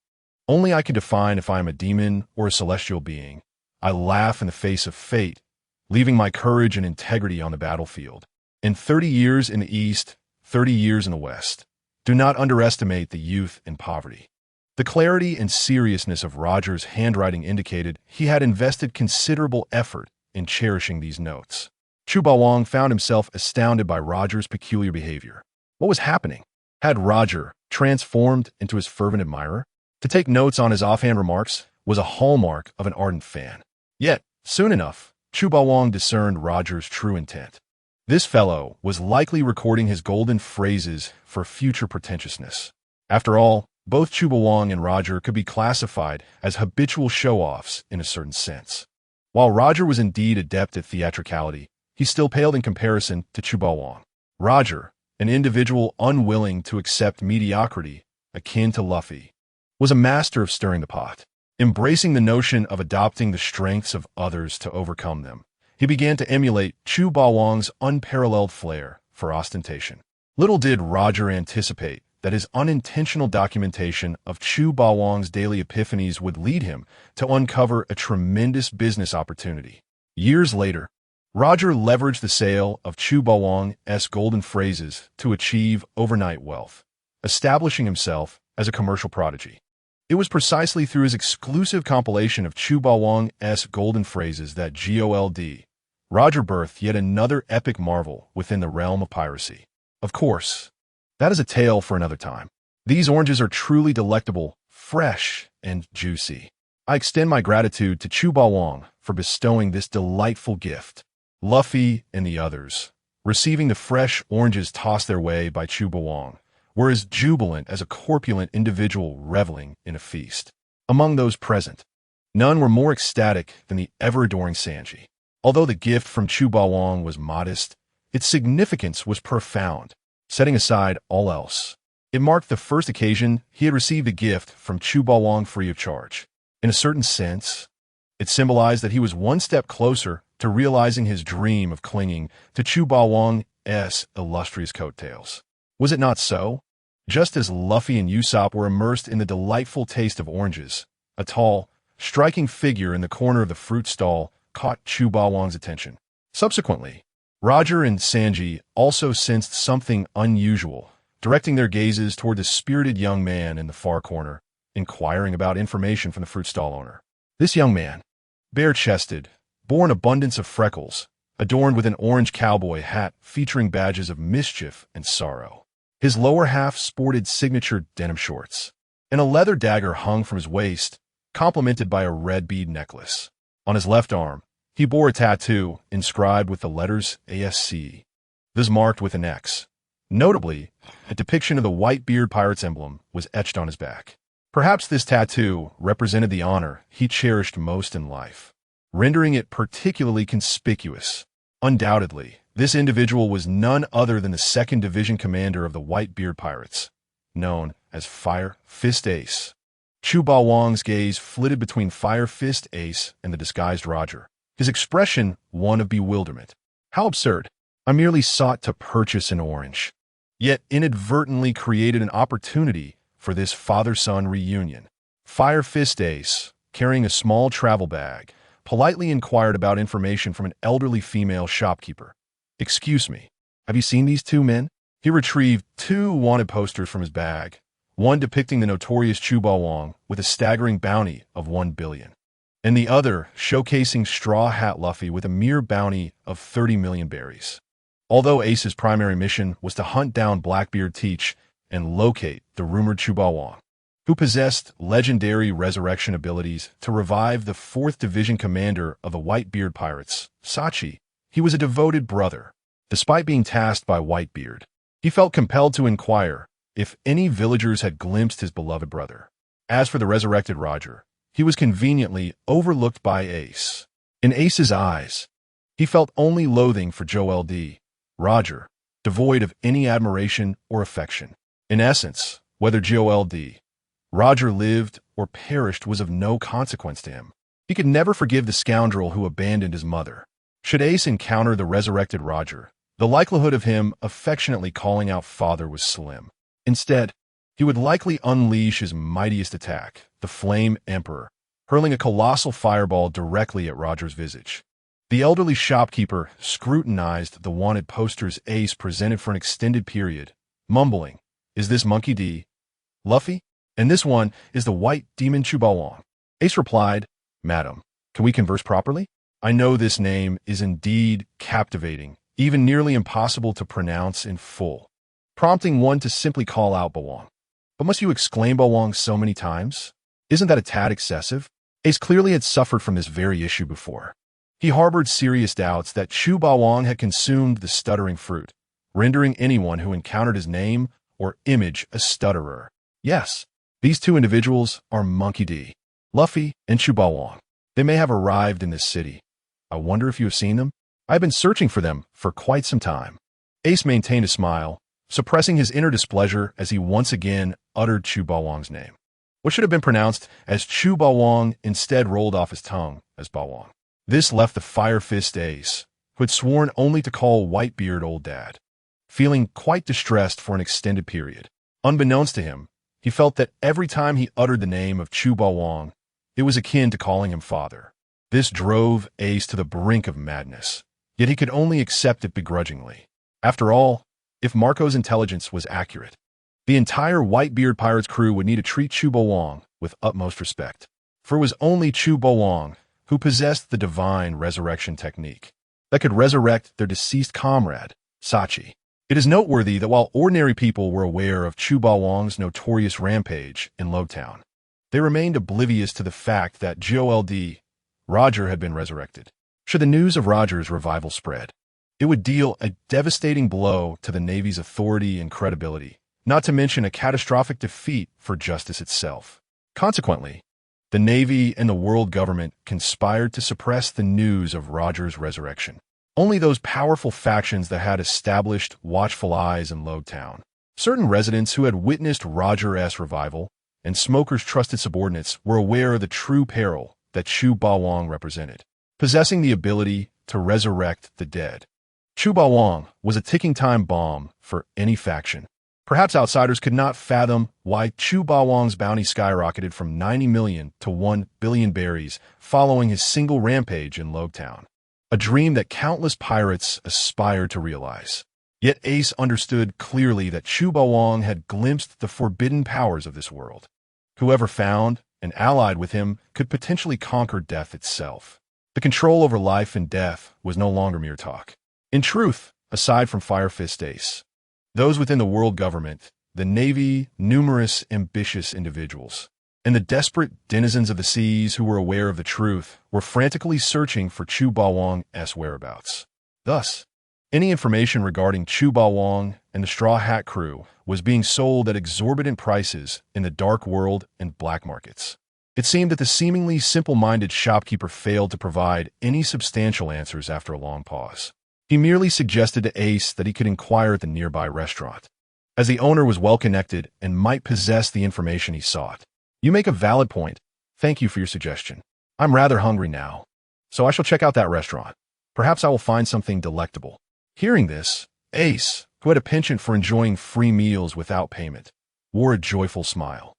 Only I can define if I am a demon or a celestial being. I laugh in the face of fate, leaving my courage and integrity on the battlefield. In 30 years in the East, 30 years in the West. Do not underestimate the youth in poverty. The clarity and seriousness of Roger's handwriting indicated he had invested considerable effort in cherishing these notes. Chu Baoang found himself astounded by Roger's peculiar behavior. What was happening? Had Roger transformed into his fervent admirer? To take notes on his offhand remarks was a hallmark of an ardent fan. Yet, soon enough, Chu Baoang discerned Roger's true intent. This fellow was likely recording his golden phrases for future pretentiousness. After all, both Chu Baoang and Roger could be classified as habitual show-offs in a certain sense. While Roger was indeed adept at theatricality, he still paled in comparison to Chu Baoang. Roger, an individual unwilling to accept mediocrity akin to Luffy, was a master of stirring the pot. Embracing the notion of adopting the strengths of others to overcome them, he began to emulate Chu Baoang's unparalleled flair for ostentation. Little did Roger anticipate that his unintentional documentation of Chu Baoang's daily epiphanies would lead him to uncover a tremendous business opportunity. Years later, Roger leveraged the sale of Chu Baoang's golden phrases to achieve overnight wealth, establishing himself as a commercial prodigy. It was precisely through his exclusive compilation of Chu Baoang's golden phrases that GOLD, Roger birthed yet another epic marvel within the realm of piracy. Of course, that is a tale for another time. These oranges are truly delectable, fresh, and juicy. I extend my gratitude to Chu Baoang for bestowing this delightful gift. Luffy and the others, receiving the fresh oranges tossed their way by Chu Baoang, were as jubilant as a corpulent individual reveling in a feast. Among those present, none were more ecstatic than the ever-adoring Sanji. Although the gift from Chu Baoang was modest, its significance was profound. Setting aside all else, It marked the first occasion he had received a gift from Chu Baowang free of charge. In a certain sense, it symbolized that he was one step closer to realizing his dream of clinging to Chu Baowang's illustrious coattails. Was it not so? Just as Luffy and Usopp were immersed in the delightful taste of oranges, a tall, striking figure in the corner of the fruit stall caught Chu Baowang's attention. Subsequently, Roger and Sanji also sensed something unusual, directing their gazes toward the spirited young man in the far corner, inquiring about information from the fruit stall owner. This young man, bare-chested, bore an abundance of freckles, adorned with an orange cowboy hat featuring badges of mischief and sorrow. His lower half sported signature denim shorts, and a leather dagger hung from his waist, complemented by a red bead necklace. On his left arm, he bore a tattoo inscribed with the letters ASC. This marked with an X. Notably, a depiction of the Whitebeard Pirates emblem was etched on his back. Perhaps this tattoo represented the honor he cherished most in life, rendering it particularly conspicuous. Undoubtedly, this individual was none other than the 2nd Division commander of the Whitebeard Pirates, known as Fire Fist Ace. Chu Baowang's gaze flitted between Fire Fist Ace and the disguised Roger, his expression one of bewilderment. How absurd! I merely sought to purchase an orange, yet inadvertently created an opportunity for this father-son reunion. Fire Fist Ace, carrying a small travel bag, politely inquired about information from an elderly female shopkeeper. "Excuse me, have you seen these two men?" He retrieved 2 wanted posters from his bag, one depicting the notorious Chu Baowang with a staggering bounty of 1 billion, and the other showcasing Straw Hat Luffy with a mere bounty of 30 million berries. Although Ace's primary mission was to hunt down Blackbeard Teach and locate the rumored Chu Baowang, who possessed legendary resurrection abilities to revive the 4th Division commander of the Whitebeard Pirates, Sachi, he was a devoted brother. Despite being tasked by Whitebeard, he felt compelled to inquire if any villagers had glimpsed his beloved brother. As for the resurrected Roger, he was conveniently overlooked by Ace. In Ace's eyes, he felt only loathing for Joel D. Roger, devoid of any admiration or affection. In essence, whether Joel D. Roger lived or perished was of no consequence to him. He could never forgive the scoundrel who abandoned his mother. Should Ace encounter the resurrected Roger, the likelihood of him affectionately calling out father was slim. Instead, he would likely unleash his mightiest attack, the Flame Emperor, hurling a colossal fireball directly at Roger's visage. The elderly shopkeeper scrutinized the wanted posters Ace presented for an extended period, mumbling, "Is this Monkey D. Luffy? And this one is the White Demon Chu Baowang." Ace replied, "Madam, can we converse properly? I know this name is indeed captivating, even nearly impossible to pronounce in full," prompting one to simply call out Baowang. "But must you exclaim Baowang so many times? Isn't that a tad excessive?" Ace clearly had suffered from this very issue before. He harbored serious doubts that Chu Baowang had consumed the stuttering fruit, rendering anyone who encountered his name or image a stutterer. Yes, these 2 individuals are Monkey D. Luffy and Chu Baowang. They may have arrived in this city. I wonder if you have seen them? I have been searching for them for quite some time. Ace maintained a smile, suppressing his inner displeasure as he once again uttered Chu Baowang's name. What should have been pronounced as Chu Baowang instead rolled off his tongue as Baowang. This left the Fire Fist Ace, who had sworn only to call Whitebeard Old Dad, feeling quite distressed for an extended period. Unbeknownst to him, he felt that every time he uttered the name of Chu Baowang, it was akin to calling him father. This drove Ace to the brink of madness, yet he could only accept it begrudgingly. After all, if Marco's intelligence was accurate, the entire Whitebeard Pirates crew would need to treat Chu Baowang with utmost respect, for it was only Chu Baowang who possessed the divine resurrection technique that could resurrect their deceased comrade, Sachi. It is noteworthy that while ordinary people were aware of Chu Baowang's notorious rampage in Lowtown, they remained oblivious to the fact that Joel D. Roger had been resurrected. Should the news of Roger's revival spread, it would deal a devastating blow to the Navy's authority and credibility, not to mention a catastrophic defeat for justice itself. Consequently, the Navy and the world government conspired to suppress the news of Roger's resurrection. Only those powerful factions that had established watchful eyes in Lowtown Certain residents who had witnessed Roger's revival and Smoker's trusted subordinates were aware of the true peril that Chu Bawang represented, possessing the ability to resurrect the dead. Chu Bawang was a ticking time bomb for any faction. Perhaps outsiders could not fathom why Chu Bawang's bounty skyrocketed from 90 million to 1 billion berries following his single rampage in Logtown, a dream that countless pirates aspired to realize. Yet Ace understood clearly that Chu Bawang had glimpsed the forbidden powers of this world. Whoever found and allied with him could potentially conquer death itself. The control over life and death was no longer mere talk. In truth, aside from Fire Fist Ace, those within the world government, the Navy, numerous ambitious individuals, and the desperate denizens of the seas who were aware of the truth were frantically searching for Chu Bawang's whereabouts. Thus, any information regarding Chu Bawang and the Straw Hat crew was being sold at exorbitant prices in the dark world and black markets. It seemed that the seemingly simple-minded shopkeeper failed to provide any substantial answers after a long pause. He merely suggested to Ace that he could inquire at the nearby restaurant, as the owner was well-connected and might possess the information he sought. "You make a valid point. Thank you for your suggestion. I'm rather hungry now, so I shall check out that restaurant. Perhaps I will find something delectable." Hearing this, Ace, who had a penchant for enjoying free meals without payment, wore a joyful smile.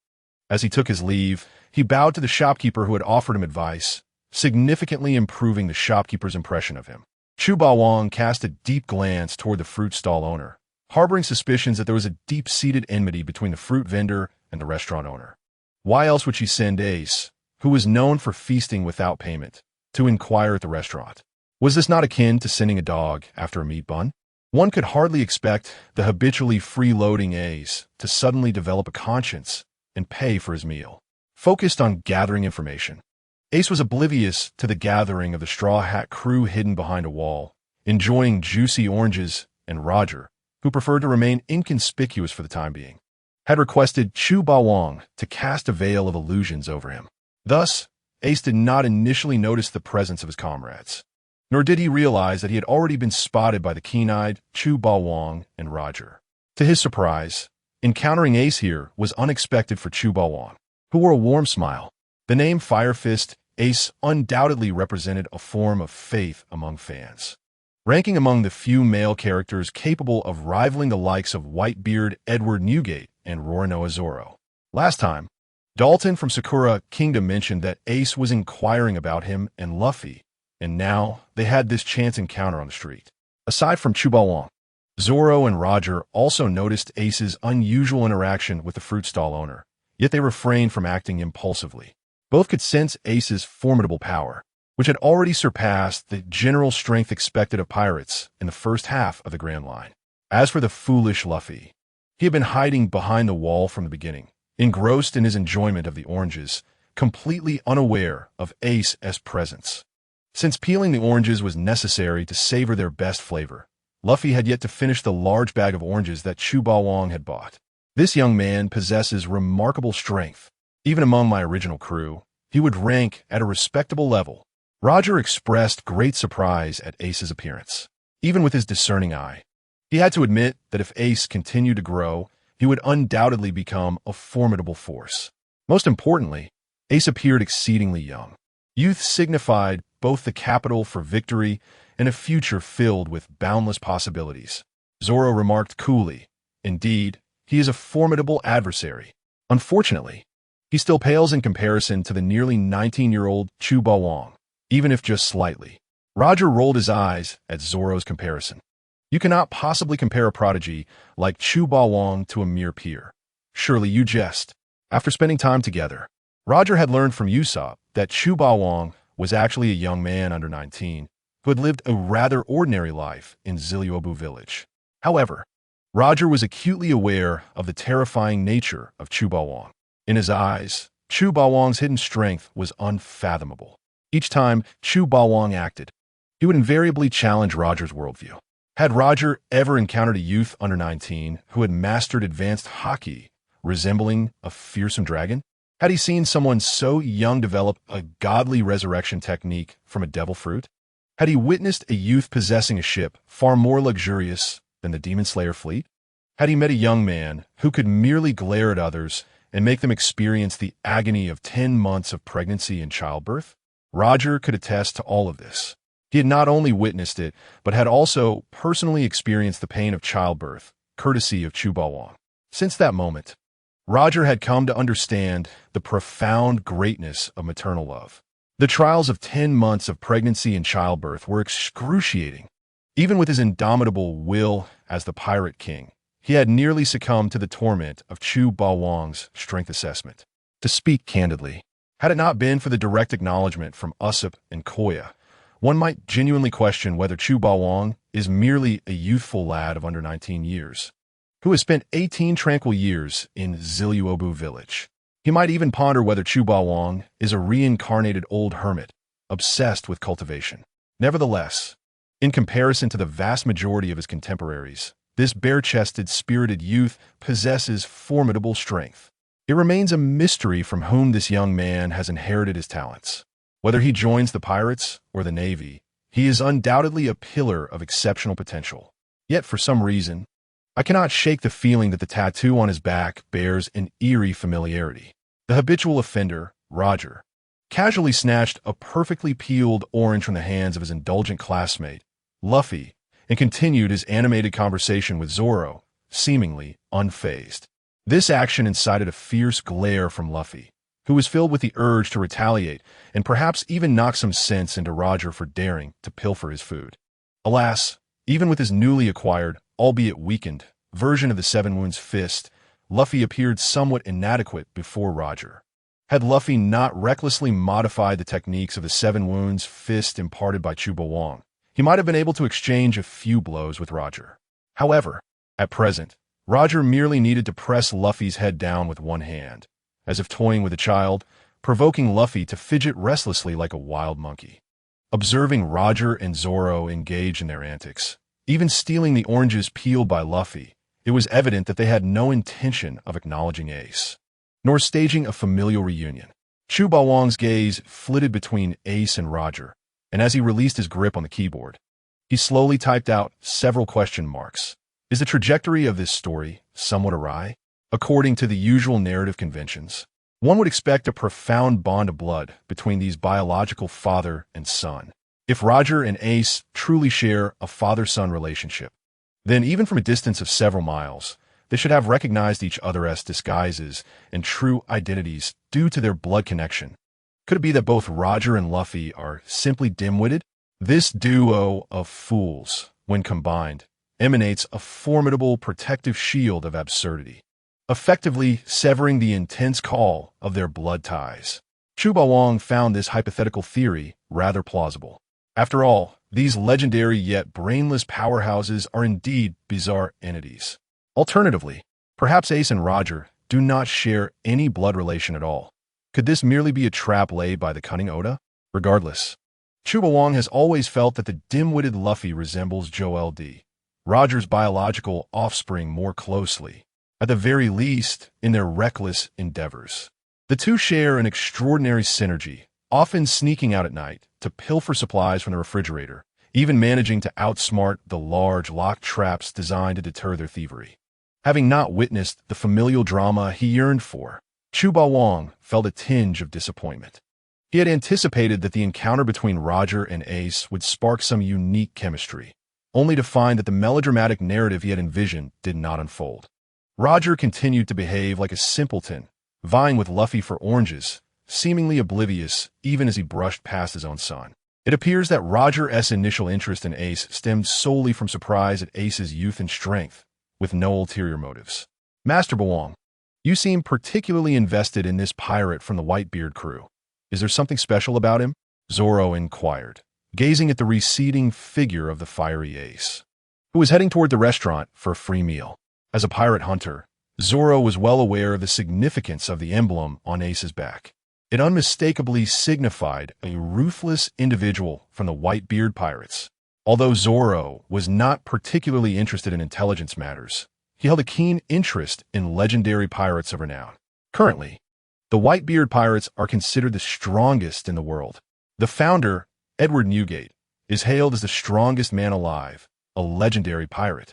As he took his leave, he bowed to the shopkeeper who had offered him advice, significantly improving the shopkeeper's impression of him. Chu Bawang cast a deep glance toward the fruit stall owner, harboring suspicions that there was a deep-seated enmity between the fruit vendor and the restaurant owner. Why else would she send Ace, who was known for feasting without payment, to inquire at the restaurant? Was this not akin to sending a dog after a meat bun? One could hardly expect the habitually freeloading Ace to suddenly develop a conscience and pay for his meal. Focused on gathering information, Ace was oblivious to the gathering of the Straw Hat crew hidden behind a wall, enjoying juicy oranges, and Roger, who preferred to remain inconspicuous for the time being, had requested Chu Bawang to cast a veil of illusions over him. Thus, Ace did not initially notice the presence of his comrades, nor did he realize that he had already been spotted by the keen-eyed Chu Bawang and Roger. To his surprise, encountering Ace here was unexpected for Chu Bawang, who wore a warm smile. The name Fire Fist Ace undoubtedly represented a form of faith among fans, ranking among the few male characters capable of rivaling the likes of Whitebeard Edward Newgate and Roronoa Zoro. Last time, Dalton from Sakura Kingdom mentioned that Ace was inquiring about him and Luffy, and now they had this chance encounter on the street. Aside from Chu Bawang, Zoro and Roger also noticed Ace's unusual interaction with the fruit stall owner, yet they refrained from acting impulsively. Both could sense Ace's formidable power, which had already surpassed the general strength expected of pirates in the first half of the Grand Line. As for the foolish Luffy, he had been hiding behind the wall from the beginning, engrossed in his enjoyment of the oranges, completely unaware of Ace's presence. Since peeling the oranges was necessary to savor their best flavor, Luffy had yet to finish the large bag of oranges that Chu Bawang had bought. This young man possesses remarkable strength. Even among my original crew, he would rank at a respectable level. Roger expressed great surprise at Ace's appearance, even with his discerning eye. He had to admit that if Ace continued to grow, he would undoubtedly become a formidable force. Most importantly, Ace appeared exceedingly young. Youth signified both the capital for victory and a future filled with boundless possibilities. Zoro remarked coolly, "Indeed, he is a formidable adversary. Unfortunately, he still pales in comparison to the nearly 19-year-old Chu Bawang, even if just slightly." Roger rolled his eyes at Zoro's comparison. "You cannot possibly compare a prodigy like Chu Bawang to a mere peer. Surely you jest." After spending time together, Roger had learned from Usopp that Chu Bawang was actually a young man under 19 who had lived a rather ordinary life in Ziliobu village. However, Roger was acutely aware of the terrifying nature of Chu Bawang. In his eyes, Chu Bawang's hidden strength was unfathomable. Each time Chu Bawang acted, he would invariably challenge Roger's worldview. Had Roger ever encountered a youth under 19 who had mastered advanced haki, resembling a fearsome dragon? Had he seen someone so young develop a godly resurrection technique from a devil fruit? Had he witnessed a youth possessing a ship far more luxurious than the Demon Slayer fleet? Had he met a young man who could merely glare at others and make them experience the agony of 10 months of pregnancy and childbirth? Roger could attest to all of this. He had not only witnessed it, but had also personally experienced the pain of childbirth, courtesy of Chu Bawang. Since that moment, Roger had come to understand the profound greatness of maternal love. The trials of 10 months of pregnancy and childbirth were excruciating. Even with his indomitable will as the Pirate King, he had nearly succumbed to the torment of Chu Bawang's strength assessment. To speak candidly, had it not been for the direct acknowledgement from Usopp and Koya, one might genuinely question whether Chu Bawang is merely a youthful lad of under 19 years, who has spent 18 tranquil years in Ziluobu village. He might even ponder whether Chu Bawang is a reincarnated old hermit, obsessed with cultivation. Nevertheless, in comparison to the vast majority of his contemporaries, this bare-chested, spirited youth possesses formidable strength. It remains a mystery from whom this young man has inherited his talents. Whether he joins the pirates or the navy, he is undoubtedly a pillar of exceptional potential. Yet for some reason, I cannot shake the feeling that the tattoo on his back bears an eerie familiarity. The habitual offender, Roger, casually snatched a perfectly peeled orange from the hands of his indulgent classmate, Luffy, and continued his animated conversation with Zoro, seemingly unfazed. This action incited a fierce glare from Luffy, who was filled with the urge to retaliate and perhaps even knock some sense into Roger for daring to pilfer his food. Alas, even with his newly acquired, albeit weakened, version of the Seven Wounds fist, Luffy appeared somewhat inadequate before Roger. Had Luffy not recklessly modified the techniques of the Seven Wounds fist imparted by Chu Bawang, he might have been able to exchange a few blows with Roger. However, at present, Roger merely needed to press Luffy's head down with one hand, as if toying with a child, provoking Luffy to fidget restlessly like a wild monkey. Observing Roger and Zoro engage in their antics, even stealing the oranges peeled by Luffy, it was evident that they had no intention of acknowledging Ace, nor staging a familial reunion. Chu Bawang's gaze flitted between Ace and Roger, and as he released his grip on the keyboard, he slowly typed out several question marks. Is the trajectory of this story somewhat awry? According to the usual narrative conventions, one would expect a profound bond of blood between these biological father and son. If Roger and Ace truly share a father-son relationship, then even from a distance of several miles, they should have recognized each other as disguises and true identities due to their blood connection. Could it be that both Roger and Luffy are simply dim-witted? This duo of fools, when combined, emanates a formidable protective shield of absurdity, effectively severing the intense call of their blood ties. Chu Bawang found this hypothetical theory rather plausible. After all, these legendary yet brainless powerhouses are indeed bizarre entities. Alternatively, perhaps Ace and Roger do not share any blood relation at all. Could this merely be a trap laid by the cunning Oda? Regardless, Chu Bawang has always felt that the dim-witted Luffy resembles Joel D, Roger's biological offspring, more closely, at the very least in their reckless endeavors. The two share an extraordinary synergy, often sneaking out at night to pilfer supplies from the refrigerator, even managing to outsmart the large locked traps designed to deter their thievery. Having not witnessed the familial drama he yearned for, Chu Bawang felt a tinge of disappointment. He had anticipated that the encounter between Roger and Ace would spark some unique chemistry, only to find that the melodramatic narrative he had envisioned did not unfold. Roger continued to behave like a simpleton, vying with Luffy for oranges, seemingly oblivious even as he brushed past his own son. It appears that Roger's initial interest in Ace stemmed solely from surprise at Ace's youth and strength, with no ulterior motives. Master Bawang, you seem particularly invested in this pirate from the Whitebeard crew. Is there something special about him? Zoro inquired, gazing at the receding figure of the fiery Ace, who was heading toward the restaurant for a free meal. As a pirate hunter, Zoro was well aware of the significance of the emblem on Ace's back. It unmistakably signified a ruthless individual from the Whitebeard pirates. Although Zoro was not particularly interested in intelligence matters, he held a keen interest in legendary pirates of renown. Currently, the Whitebeard pirates are considered the strongest in the world. The founder, Edward Newgate, is hailed as the strongest man alive, a legendary pirate.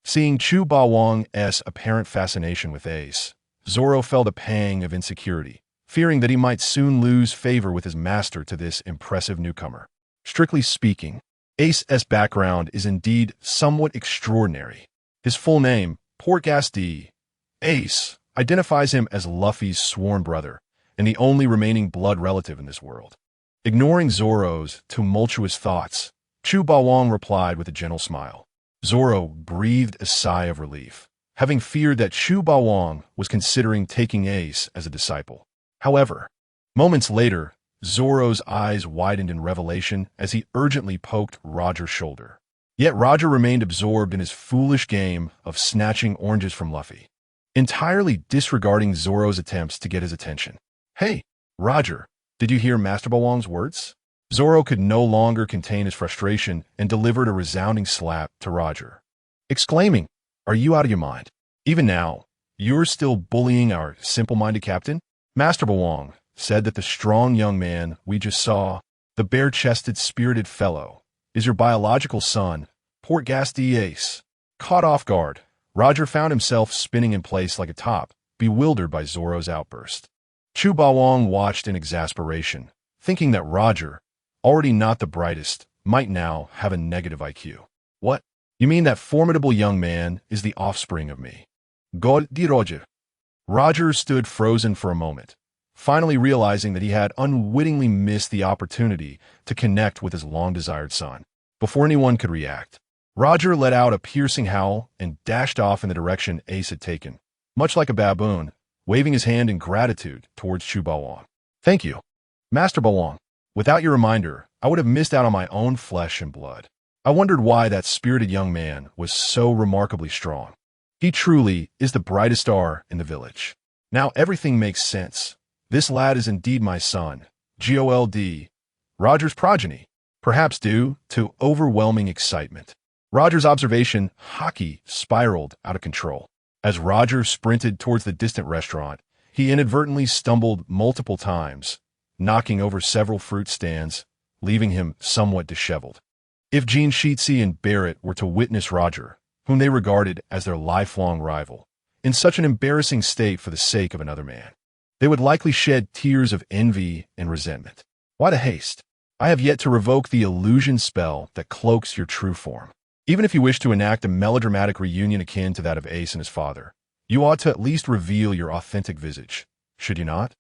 Seeing Chu Bawang's apparent fascination with Ace, Zoro felt a pang of insecurity, fearing that he might soon lose favor with his master to this impressive newcomer. Strictly speaking, Ace's background is indeed somewhat extraordinary. His full name, Portgas Ace, identifies him as Luffy's sworn brother and the only remaining blood relative in this world. Ignoring Zoro's tumultuous thoughts, Chu Bawang replied with a gentle smile. Zoro breathed a sigh of relief, having feared that Chu Bawang was considering taking Ace as a disciple. However, moments later, Zoro's eyes widened in revelation as he urgently poked Roger's shoulder. Yet Roger remained absorbed in his foolish game of snatching oranges from Luffy, entirely disregarding Zoro's attempts to get his attention. "Hey, Roger, did you hear Master Bawang's words?" Zoro could no longer contain his frustration and delivered a resounding slap to Roger, exclaiming, "Are you out of your mind? Even now, you're still bullying our simple-minded captain?" Master Bawang said that the strong young man we just saw, the bare-chested, spirited fellow, is your biological son, Portgas Ace. Caught off guard, Roger found himself spinning in place like a top, bewildered by Zoro's outburst. Chu Bawang watched in exasperation, thinking that Roger, already not the brightest, might now have a negative IQ. "What? You mean that formidable young man is the offspring of me?" God di Roger. Roger stood frozen for a moment, finally realizing that he had unwittingly missed the opportunity to connect with his long-desired son. Before anyone could react, Roger let out a piercing howl and dashed off in the direction Ace had taken, much like a baboon, waving his hand in gratitude towards Chu Bawang. "Thank you, Master Bawang. Without your reminder, I would have missed out on my own flesh and blood." I wondered why that spirited young man was so remarkably strong. He truly is the brightest star in the village. Now everything makes sense. This lad is indeed my son, Gold, Roger's progeny, perhaps due to overwhelming excitement. Roger's observation hockey spiraled out of control. As Roger sprinted towards the distant restaurant, he inadvertently stumbled multiple times, knocking over several fruit stands, leaving him somewhat disheveled. If Jean Sheetsy and Barrett were to witness Roger, whom they regarded as their lifelong rival, in such an embarrassing state for the sake of another man, they would likely shed tears of envy and resentment. Why the haste? I have yet to revoke the illusion spell that cloaks your true form. Even if you wish to enact a melodramatic reunion akin to that of Ace and his father, you ought to at least reveal your authentic visage, should you not?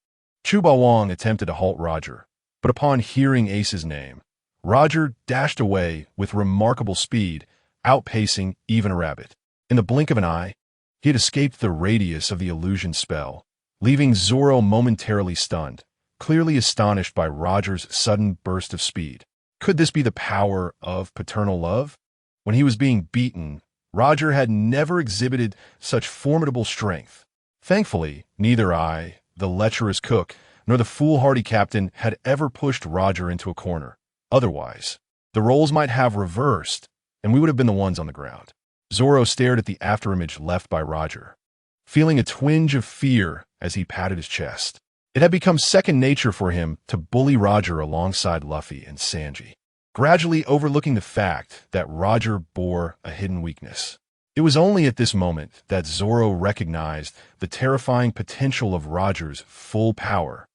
Chu Bawang attempted to halt Roger, but upon hearing Ace's name, Roger dashed away with remarkable speed, outpacing even a rabbit. In the blink of an eye, he had escaped the radius of the illusion spell, leaving Zoro momentarily stunned, clearly astonished by Roger's sudden burst of speed. Could this be the power of paternal love? When he was being beaten, Roger had never exhibited such formidable strength. Thankfully, neither I, the lecherous cook, nor the foolhardy captain had ever pushed Roger into a corner. Otherwise, the roles might have reversed, and we would have been the ones on the ground. Zoro stared at the afterimage left by Roger, feeling a twinge of fear as he patted his chest. It had become second nature for him to bully Roger alongside Luffy and Sanji, gradually overlooking the fact that Roger bore a hidden weakness. It was only at this moment that Zoro recognized the terrifying potential of Roger's full power.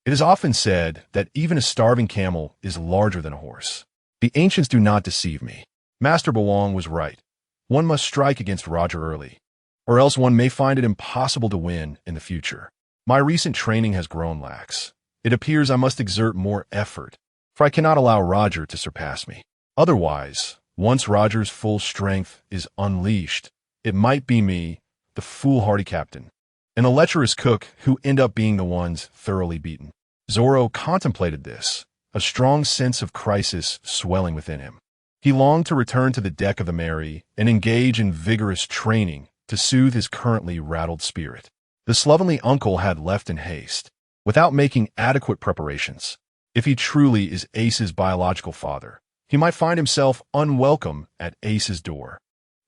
It is often said that even a starving camel is larger than a horse. The ancients do not deceive me. Master Bawang was right. One must strike against Roger early, or else one may find it impossible to win in the future. My recent training has grown lax. It appears I must exert more effort, for I cannot allow Roger to surpass me. Otherwise, once Roger's full strength is unleashed, it might be me, the foolhardy captain, and the lecherous cook who end up being the ones thoroughly beaten. Zoro contemplated this, a strong sense of crisis swelling within him. He longed to return to the deck of the Mary and engage in vigorous training to soothe his currently rattled spirit. The slovenly uncle had left in haste, without making adequate preparations. If he truly is Ace's biological father, he might find himself unwelcome at Ace's door.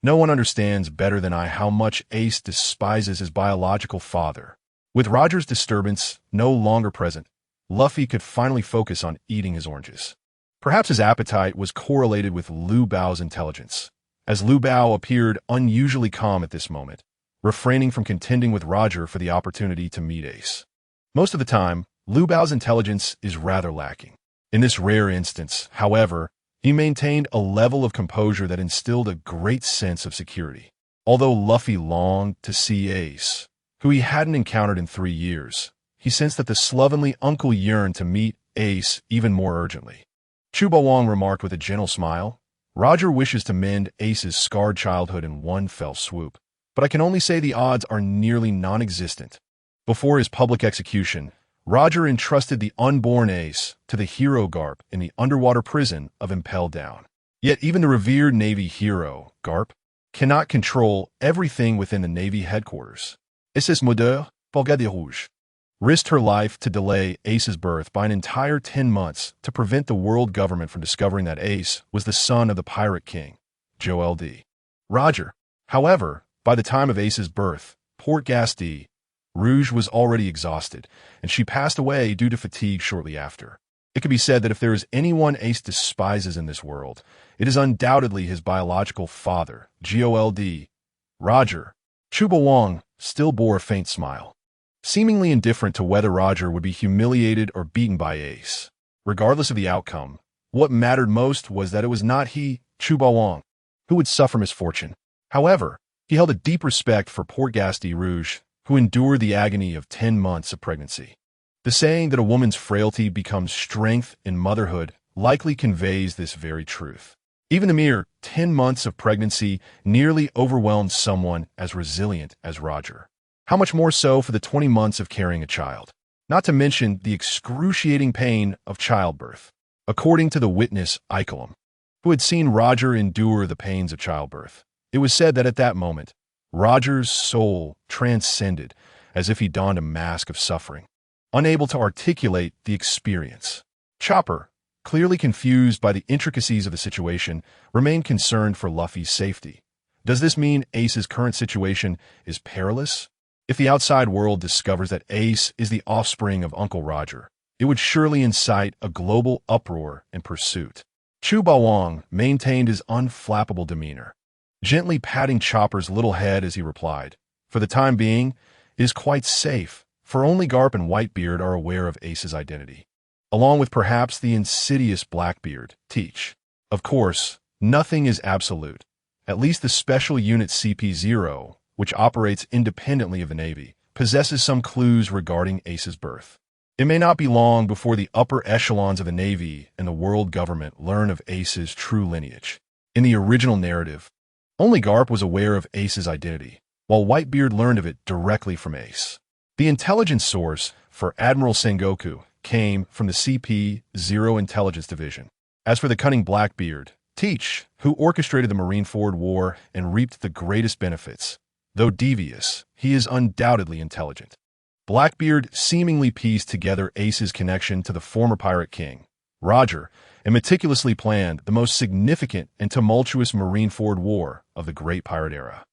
No one understands better than I how much Ace despises his biological father. With Roger's disturbance no longer present, Luffy could finally focus on eating his oranges. Perhaps his appetite was correlated with Lu Bao's intelligence, as Lu Bao appeared unusually calm at this moment, refraining from contending with Roger for the opportunity to meet Ace. Most of the time, Lu Bao's intelligence is rather lacking. In this rare instance, however, he maintained a level of composure that instilled a great sense of security. Although Luffy longed to see Ace, who he hadn't encountered in 3 years, he sensed that the slovenly uncle yearned to meet Ace even more urgently. Chu Bawang remarked with a gentle smile, "Roger wishes to mend Ace's scarred childhood in one fell swoop, but I can only say the odds are nearly non-existent." Before his public execution, Roger entrusted the unborn Ace to the hero Garp in the underwater prison of Impel Down. Yet even the revered Navy hero, Garp, cannot control everything within the Navy headquarters. SS Modeur, Brigade Rouge, risked her life to delay Ace's birth by an entire 10 months to prevent the world government from discovering that Ace was the son of the Pirate King, Joel D. Roger. However, by the time of Ace's birth, Port Gasti Rouge was already exhausted, and she passed away due to fatigue shortly after. It could be said that if there is anyone Ace despises in this world, it is undoubtedly his biological father, Gold. Roger. Chu Bawang still bore a faint smile, seemingly indifferent to whether Roger would be humiliated or beaten by Ace. Regardless of the outcome, what mattered most was that it was not he, Chu Bawang, who would suffer misfortune. However, he held a deep respect for Port Gasti Rouge, who endured the agony of 10 months of pregnancy. The saying that a woman's frailty becomes strength in motherhood likely conveys this very truth. Even the mere 10 months of pregnancy nearly overwhelmed someone as resilient as Roger. How much more so for the 20 months of carrying a child? Not to mention the excruciating pain of childbirth. According to the witness Icolum, who had seen Roger endure the pains of childbirth, it was said that at that moment, Roger's soul transcended as if he donned a mask of suffering, unable to articulate the experience. Chopper, clearly confused by the intricacies of the situation, remained concerned for Luffy's safety. Does this mean Ace's current situation is perilous? If the outside world discovers that Ace is the offspring of Uncle Roger, it would surely incite a global uproar and pursuit. Chu Bawang maintained his unflappable demeanor, gently patting Chopper's little head as he replied, "For the time being, it is quite safe, for only Garp and Whitebeard are aware of Ace's identity, along with perhaps the insidious Blackbeard, Teach. Of course, nothing is absolute. At least the Special Unit CP0, which operates independently of the Navy, possesses some clues regarding Ace's birth. It may not be long before the upper echelons of the Navy and the world government learn of Ace's true lineage. In the original narrative, only Garp was aware of Ace's identity, while Whitebeard learned of it directly from Ace. The intelligence source for Admiral Sengoku came from the CP-0 Intelligence Division. As for the cunning Blackbeard, Teach, who orchestrated the Marineford War and reaped the greatest benefits, though devious, he is undoubtedly intelligent. Blackbeard seemingly pieced together Ace's connection to the former Pirate King, Roger, and meticulously planned the most significant and tumultuous Marineford War of the Great Pirate Era.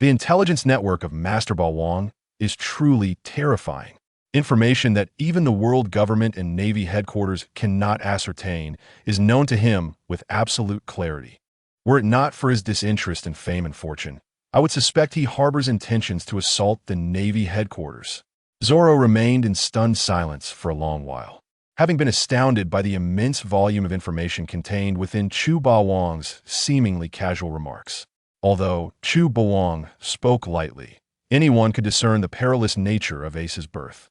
The intelligence network of Master Bawang is truly terrifying. Information that even the world government and Navy headquarters cannot ascertain is known to him with absolute clarity. Were it not for his disinterest in fame and fortune, I would suspect he harbors intentions to assault the Navy headquarters. Zoro remained in stunned silence for a long while, having been astounded by the immense volume of information contained within Chu Bawang's seemingly casual remarks. Although Chu Bawang spoke lightly, anyone could discern the perilous nature of Ace's birth.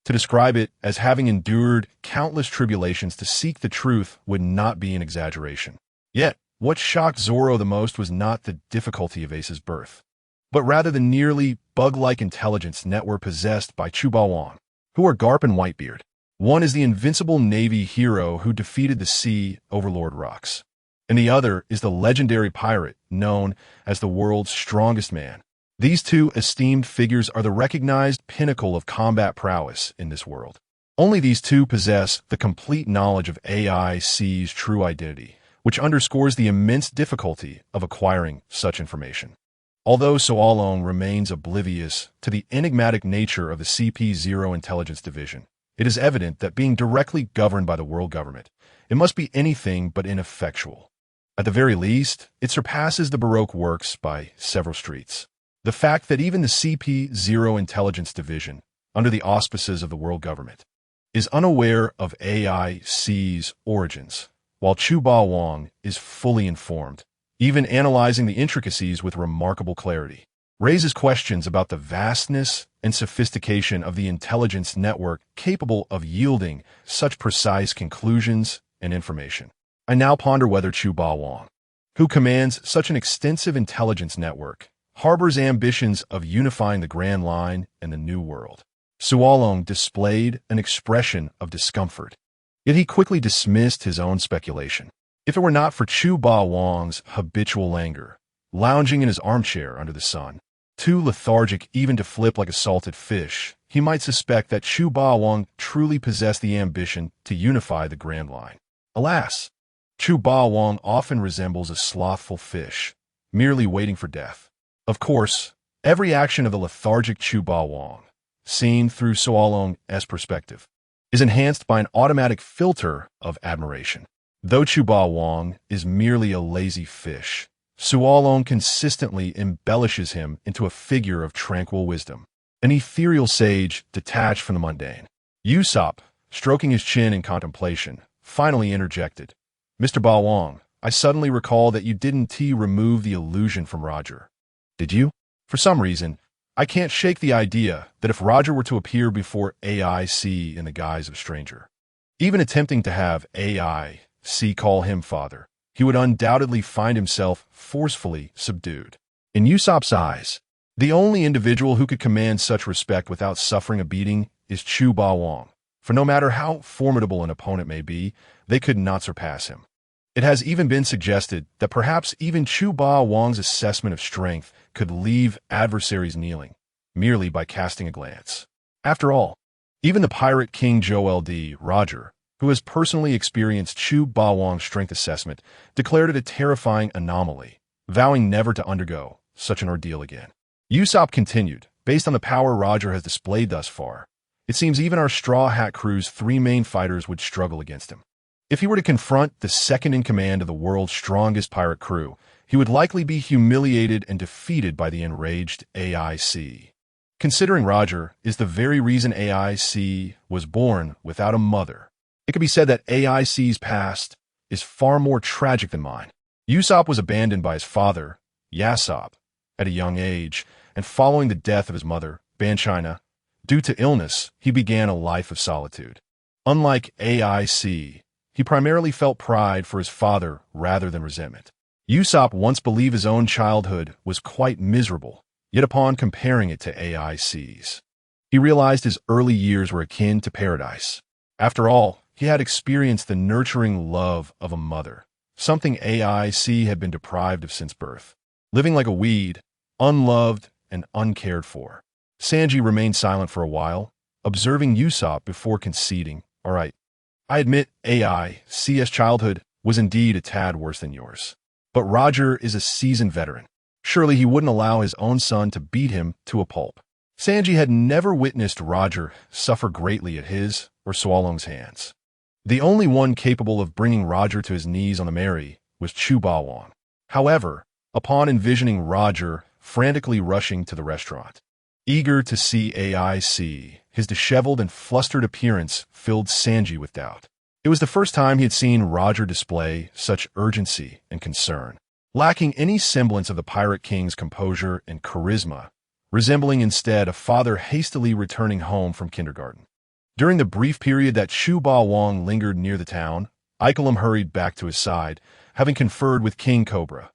To describe it as having endured countless tribulations to seek the truth would not be an exaggeration. Yet, what shocked Zoro the most was not the difficulty of Ace's birth, but rather the nearly bug-like intelligence network possessed by Chu Bawang. Who are Garp and Whitebeard? One is the invincible Navy hero who defeated the Sea Overlord Rocks, and the other is the legendary pirate known as the world's strongest man. These two esteemed figures are the recognized pinnacle of combat prowess in this world. Only these two possess the complete knowledge of AIC's true identity, which underscores the immense difficulty of acquiring such information. Although Soalong remains oblivious to the enigmatic nature of the CP-0 Intelligence Division, it is evident that being directly governed by the world government, it must be anything but ineffectual. At the very least, it surpasses the Baroque works by several streets. The fact that even the CP0 Intelligence Division, under the auspices of the world government, is unaware of AIC's origins, while Chu Ba Wang is fully informed, even analyzing the intricacies with remarkable clarity, raises questions about the vastness and sophistication of the intelligence network capable of yielding such precise conclusions and information. I now ponder whether Chu Ba Wang, who commands such an extensive intelligence network, harbors ambitions of unifying the Grand Line and the New World. Suolong displayed an expression of discomfort, yet he quickly dismissed his own speculation. If it were not for Chu Ba Wang's habitual languor, lounging in his armchair under the sun, too lethargic even to flip like a salted fish, he might suspect that Chu Ba Wang truly possessed the ambition to unify the Grand Line. Alas, Chu Ba Wang often resembles a slothful fish, merely waiting for death. Of course, every action of the lethargic Chu Ba Wang, seen through Suolong's perspective, is enhanced by an automatic filter of admiration. Though Chu Ba Wang is merely a lazy fish, Suolong consistently embellishes him into a figure of tranquil wisdom, an ethereal sage detached from the mundane. Usopp, stroking his chin in contemplation, finally interjected, "Mr. Ba Wang, I suddenly recall that you didn't remove the illusion from Roger. Did you? For some reason, I can't shake the idea that if Roger were to appear before AIC in the guise of a stranger, even attempting to have AIC call him father, he would undoubtedly find himself forcefully subdued." In Usopp's eyes, the only individual who could command such respect without suffering a beating is Chu Ba Wang, for no matter how formidable an opponent may be, they could not surpass him. It has even been suggested that perhaps even Chu Ba Wang's assessment of strength could leave adversaries kneeling, merely by casting a glance. After all, even the pirate king Joel D. Roger, who has personally experienced Chu Ba Wang's strength assessment, declared it a terrifying anomaly, vowing never to undergo such an ordeal again. Usopp continued, "Based on the power Roger has displayed thus far, it seems even our Straw Hat Crew's 3 main fighters would struggle against him. If he were to confront the second in command of the world's strongest pirate crew, he would likely be humiliated and defeated by the enraged AIC. Considering Roger is the very reason AIC was born without a mother, it could be said that AIC's past is far more tragic than mine." Usopp was abandoned by his father, Yasopp, at a young age, and following the death of his mother, Banchina, due to illness, he began a life of solitude. Unlike AIC, he primarily felt pride for his father rather than resentment. Usopp once believed his own childhood was quite miserable, yet upon comparing it to AIC's, he realized his early years were akin to paradise. After all, he had experienced the nurturing love of a mother, something AIC had been deprived of since birth. Living like a weed, unloved and uncared for, Sanji remained silent for a while, observing Usopp before conceding, "All right, I admit AIC's childhood was indeed a tad worse than yours. But Roger is a seasoned veteran. Surely he wouldn't allow his own son to beat him to a pulp." Sanji had never witnessed Roger suffer greatly at his or Suolong's hands. The only one capable of bringing Roger to his knees on the merry was Chu Ba Wang. However, upon envisioning Roger frantically rushing to the restaurant, eager to see AIC, his disheveled and flustered appearance filled Sanji with doubt. It was the first time he had seen Roger display such urgency and concern, lacking any semblance of the Pirate King's composure and charisma, resembling instead a father hastily returning home from kindergarten. During the brief period that Chu Ba Wang lingered near the town, Ikelim hurried back to his side, having conferred with King Cobra.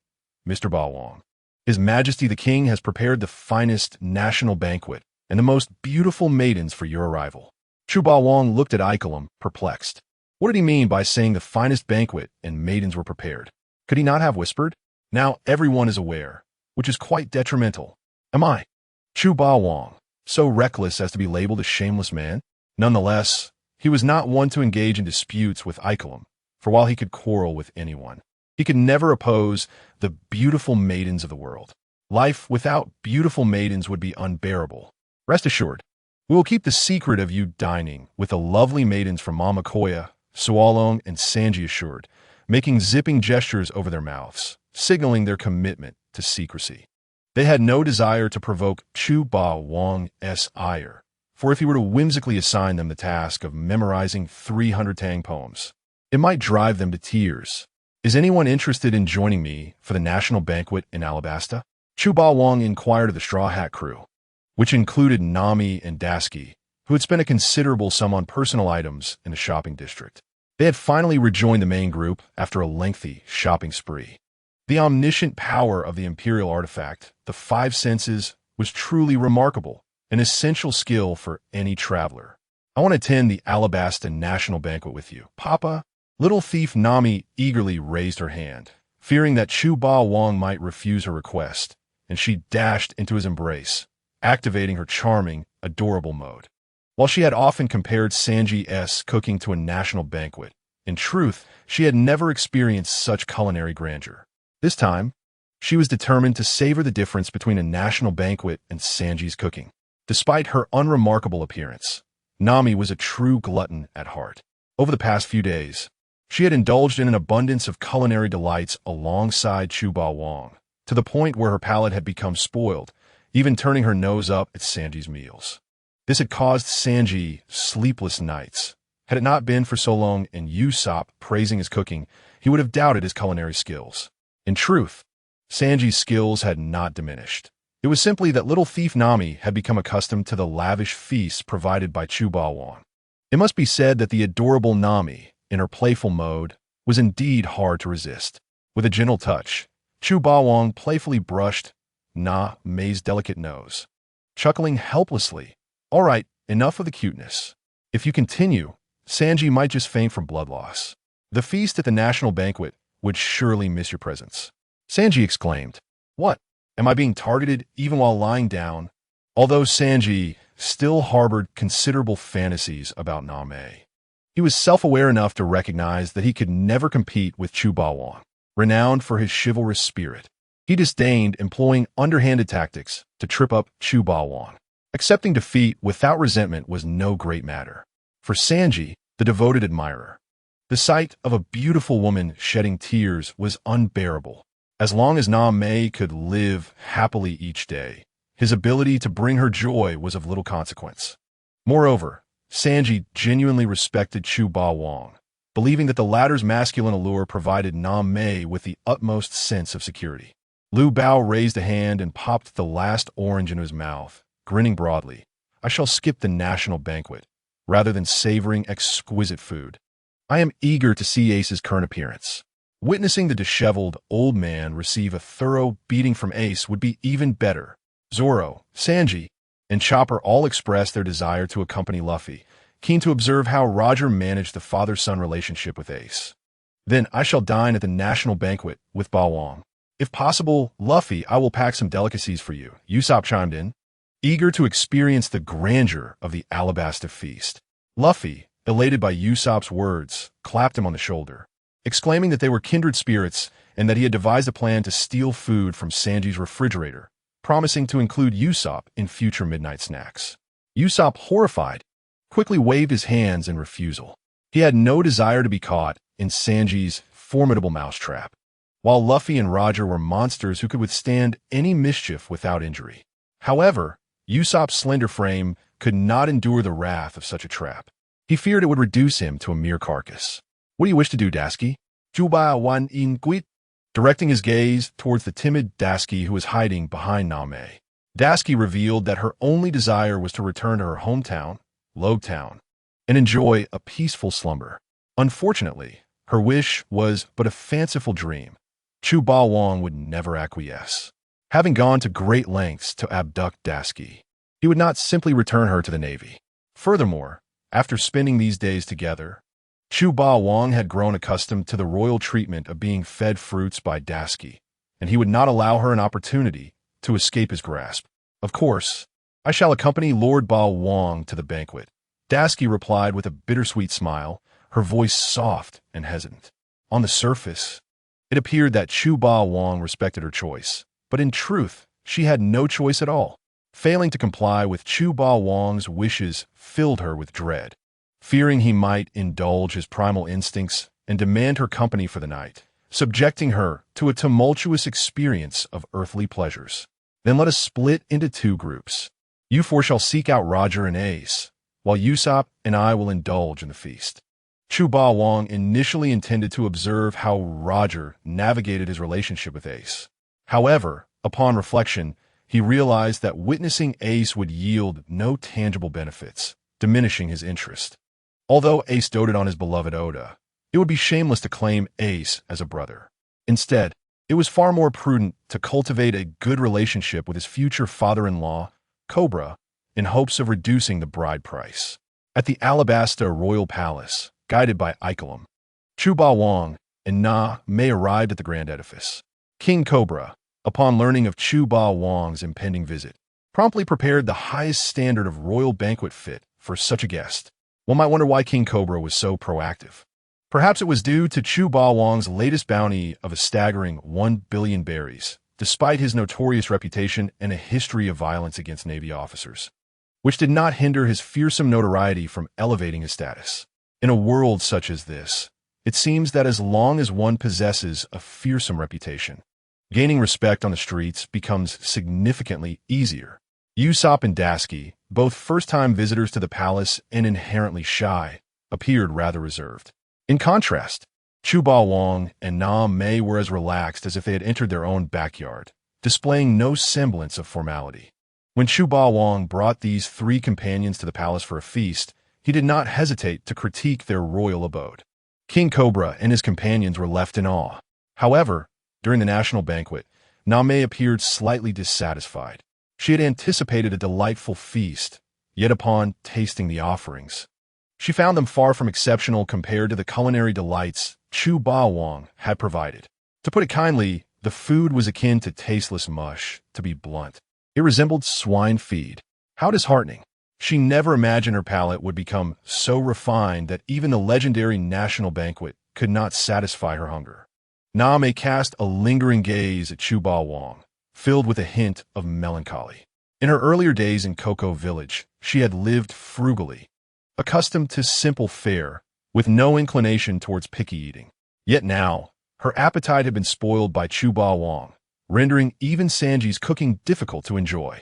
"Mr. Ba Wang, His Majesty the King has prepared the finest national banquet and the most beautiful maidens for your arrival." Chu Ba Wang looked at Ikelim, perplexed. What did he mean by saying the finest banquet and maidens were prepared? Could he not have whispered? "Now everyone is aware, which is quite detrimental. Am I, Chu Ba Wang, so reckless as to be labeled a shameless man?" Nonetheless, he was not one to engage in disputes with Ikelim, for while he could quarrel with anyone, he could never oppose the beautiful maidens of the world. Life without beautiful maidens would be unbearable. "Rest assured, we will keep the secret of you dining with the lovely maidens from Mama Koya," Suolong and Sanji assured, making zipping gestures over their mouths, signaling their commitment to secrecy. They had no desire to provoke Chu Ba Wang's ire, for if he were to whimsically assign them the task of memorizing 300 Tang poems, it might drive them to tears. Is anyone interested in joining me for the national banquet in Alabasta? Chu Ba Wang inquired of the Straw Hat crew, which included Nami and Dasky, who had spent a considerable sum on personal items in the shopping district. They had finally rejoined the main group after a lengthy shopping spree. The omniscient power of the imperial artifact, the five senses, was truly remarkable, an essential skill for any traveler. I want to attend the Alabasta National Banquet with you, Papa. Little thief Nami eagerly raised her hand, fearing that Chu Ba Wang might refuse her request, and she dashed into his embrace, activating her charming, adorable mode. While she had often compared Sanji's cooking to a national banquet, in truth, she had never experienced such culinary grandeur. This time, she was determined to savor the difference between a national banquet and Sanji's cooking. Despite her unremarkable appearance, Nami was a true glutton at heart. Over the past few days, she had indulged in an abundance of culinary delights alongside Chu Ba Wang, to the point where her palate had become spoiled, even turning her nose up at Sanji's meals. This had caused Sanji sleepless nights. Had it not been for so long and Usopp praising his cooking, he would have doubted his culinary skills. In truth, Sanji's skills had not diminished. It was simply that little thief Nami had become accustomed to the lavish feasts provided by Chu Ba Wang. It must be said that the adorable Nami, in her playful mode, was indeed hard to resist. With a gentle touch, Chu Ba Wang playfully brushed Nami's delicate nose, chuckling helplessly. All right, enough of the cuteness. If you continue, Sanji might just faint from blood loss. The feast at the national banquet would surely miss your presence. Sanji exclaimed. What? Am I being targeted even while lying down? Although Sanji still harbored considerable fantasies about Nami, he was self-aware enough to recognize that he could never compete with Chu Ba Wang, renowned for his chivalrous spirit. He disdained employing underhanded tactics to trip up Chu Ba Wang. Accepting defeat without resentment was no great matter. For Sanji, the devoted admirer, the sight of a beautiful woman shedding tears was unbearable. As long as Nami could live happily each day, his ability to bring her joy was of little consequence. Moreover, Sanji genuinely respected Chu Ba Wang, believing that the latter's masculine allure provided Nami with the utmost sense of security. Liu Bao raised a hand and popped the last orange into his mouth, grinning broadly. I shall skip the national banquet, rather than savoring exquisite food. I am eager to see Ace's current appearance. Witnessing the disheveled old man receive a thorough beating from Ace would be even better. Zoro, Sanji, and Chopper all expressed their desire to accompany Luffy, keen to observe how Roger managed the father-son relationship with Ace. Then I shall dine at the national banquet with Ba Wang. If possible, Luffy, I will pack some delicacies for you, Usopp chimed in, eager to experience the grandeur of the Alabasta feast. Luffy, elated by Usopp's words, clapped him on the shoulder, exclaiming that they were kindred spirits and that he had devised a plan to steal food from Sanji's refrigerator, promising to include Usopp in future midnight snacks. Usopp, horrified, quickly waved his hands in refusal. He had no desire to be caught in Sanji's formidable mousetrap, while Luffy and Roger were monsters who could withstand any mischief without injury. However, Usopp's slender frame could not endure the wrath of such a trap. He feared it would reduce him to a mere carcass. What do you wish to do, Dasky? Juba wan in quit, directing his gaze towards the timid Dasky who was hiding behind Nami. Dasky revealed that her only desire was to return to her hometown, Logtown, and enjoy a peaceful slumber. Unfortunately, her wish was but a fanciful dream. Chu Ba Wang would never acquiesce. Having gone to great lengths to abduct Dasky, he would not simply return her to the Navy. Furthermore, after spending these days together, Chu Ba Wang had grown accustomed to the royal treatment of being fed fruits by Dasky, and he would not allow her an opportunity to escape his grasp. Of course, I shall accompany Lord Ba Wang to the banquet, Dasky replied with a bittersweet smile, her voice soft and hesitant. On the surface, it appeared that Chu Ba Wang respected her choice, but in truth, she had no choice at all. Failing to comply with Chu Ba Wang's wishes filled her with dread. Fearing he might indulge his primal instincts and demand her company for the night, subjecting her to a tumultuous experience of earthly pleasures. Then let us split into two groups. You four shall seek out Roger and Ace, while Usopp and I will indulge in the feast. Chu Ba Wong initially intended to observe how Roger navigated his relationship with Ace. However, upon reflection, he realized that witnessing Ace would yield no tangible benefits, diminishing his interest. Although Ace doted on his beloved Oda, it would be shameless to claim Ace as a brother. Instead, it was far more prudent to cultivate a good relationship with his future father-in-law, Cobra, in hopes of reducing the bride price. At the Alabasta Royal Palace, guided by Ikelim, Chu Ba Wong and Na Mei arrived at the grand edifice. King Cobra, upon learning of Chu Ba Wong's impending visit, promptly prepared the highest standard of royal banquet fit for such a guest. One might wonder why King Cobra was so proactive. Perhaps it was due to Chu Ba Wong's latest bounty of a staggering 1 billion berries, despite his notorious reputation and a history of violence against Navy officers, which did not hinder his fearsome notoriety from elevating his status. In a world such as this, it seems that as long as one possesses a fearsome reputation, gaining respect on the streets becomes significantly easier. Usopp and Dasky, both first-time visitors to the palace and inherently shy, appeared rather reserved. In contrast, Chu Ba Wong and Na Mei were as relaxed as if they had entered their own backyard, displaying no semblance of formality. When Chu Ba Wong brought these three companions to the palace for a feast, he did not hesitate to critique their royal abode. King Cobra and his companions were left in awe. However, during the national banquet, Na Mei appeared slightly dissatisfied. She had anticipated a delightful feast, yet upon tasting the offerings, she found them far from exceptional compared to the culinary delights Chu Ba Wong had provided. To put it kindly, the food was akin to tasteless mush, to be blunt. It resembled swine feed. How disheartening. She never imagined her palate would become so refined that even the legendary national banquet could not satisfy her hunger. Na Mei cast a lingering gaze at Chu Ba Wong, filled with a hint of melancholy. In her earlier days in Cocoa Village, she had lived frugally, accustomed to simple fare, with no inclination towards picky eating. Yet now, her appetite had been spoiled by Chu Ba Wong, rendering even Sanji's cooking difficult to enjoy.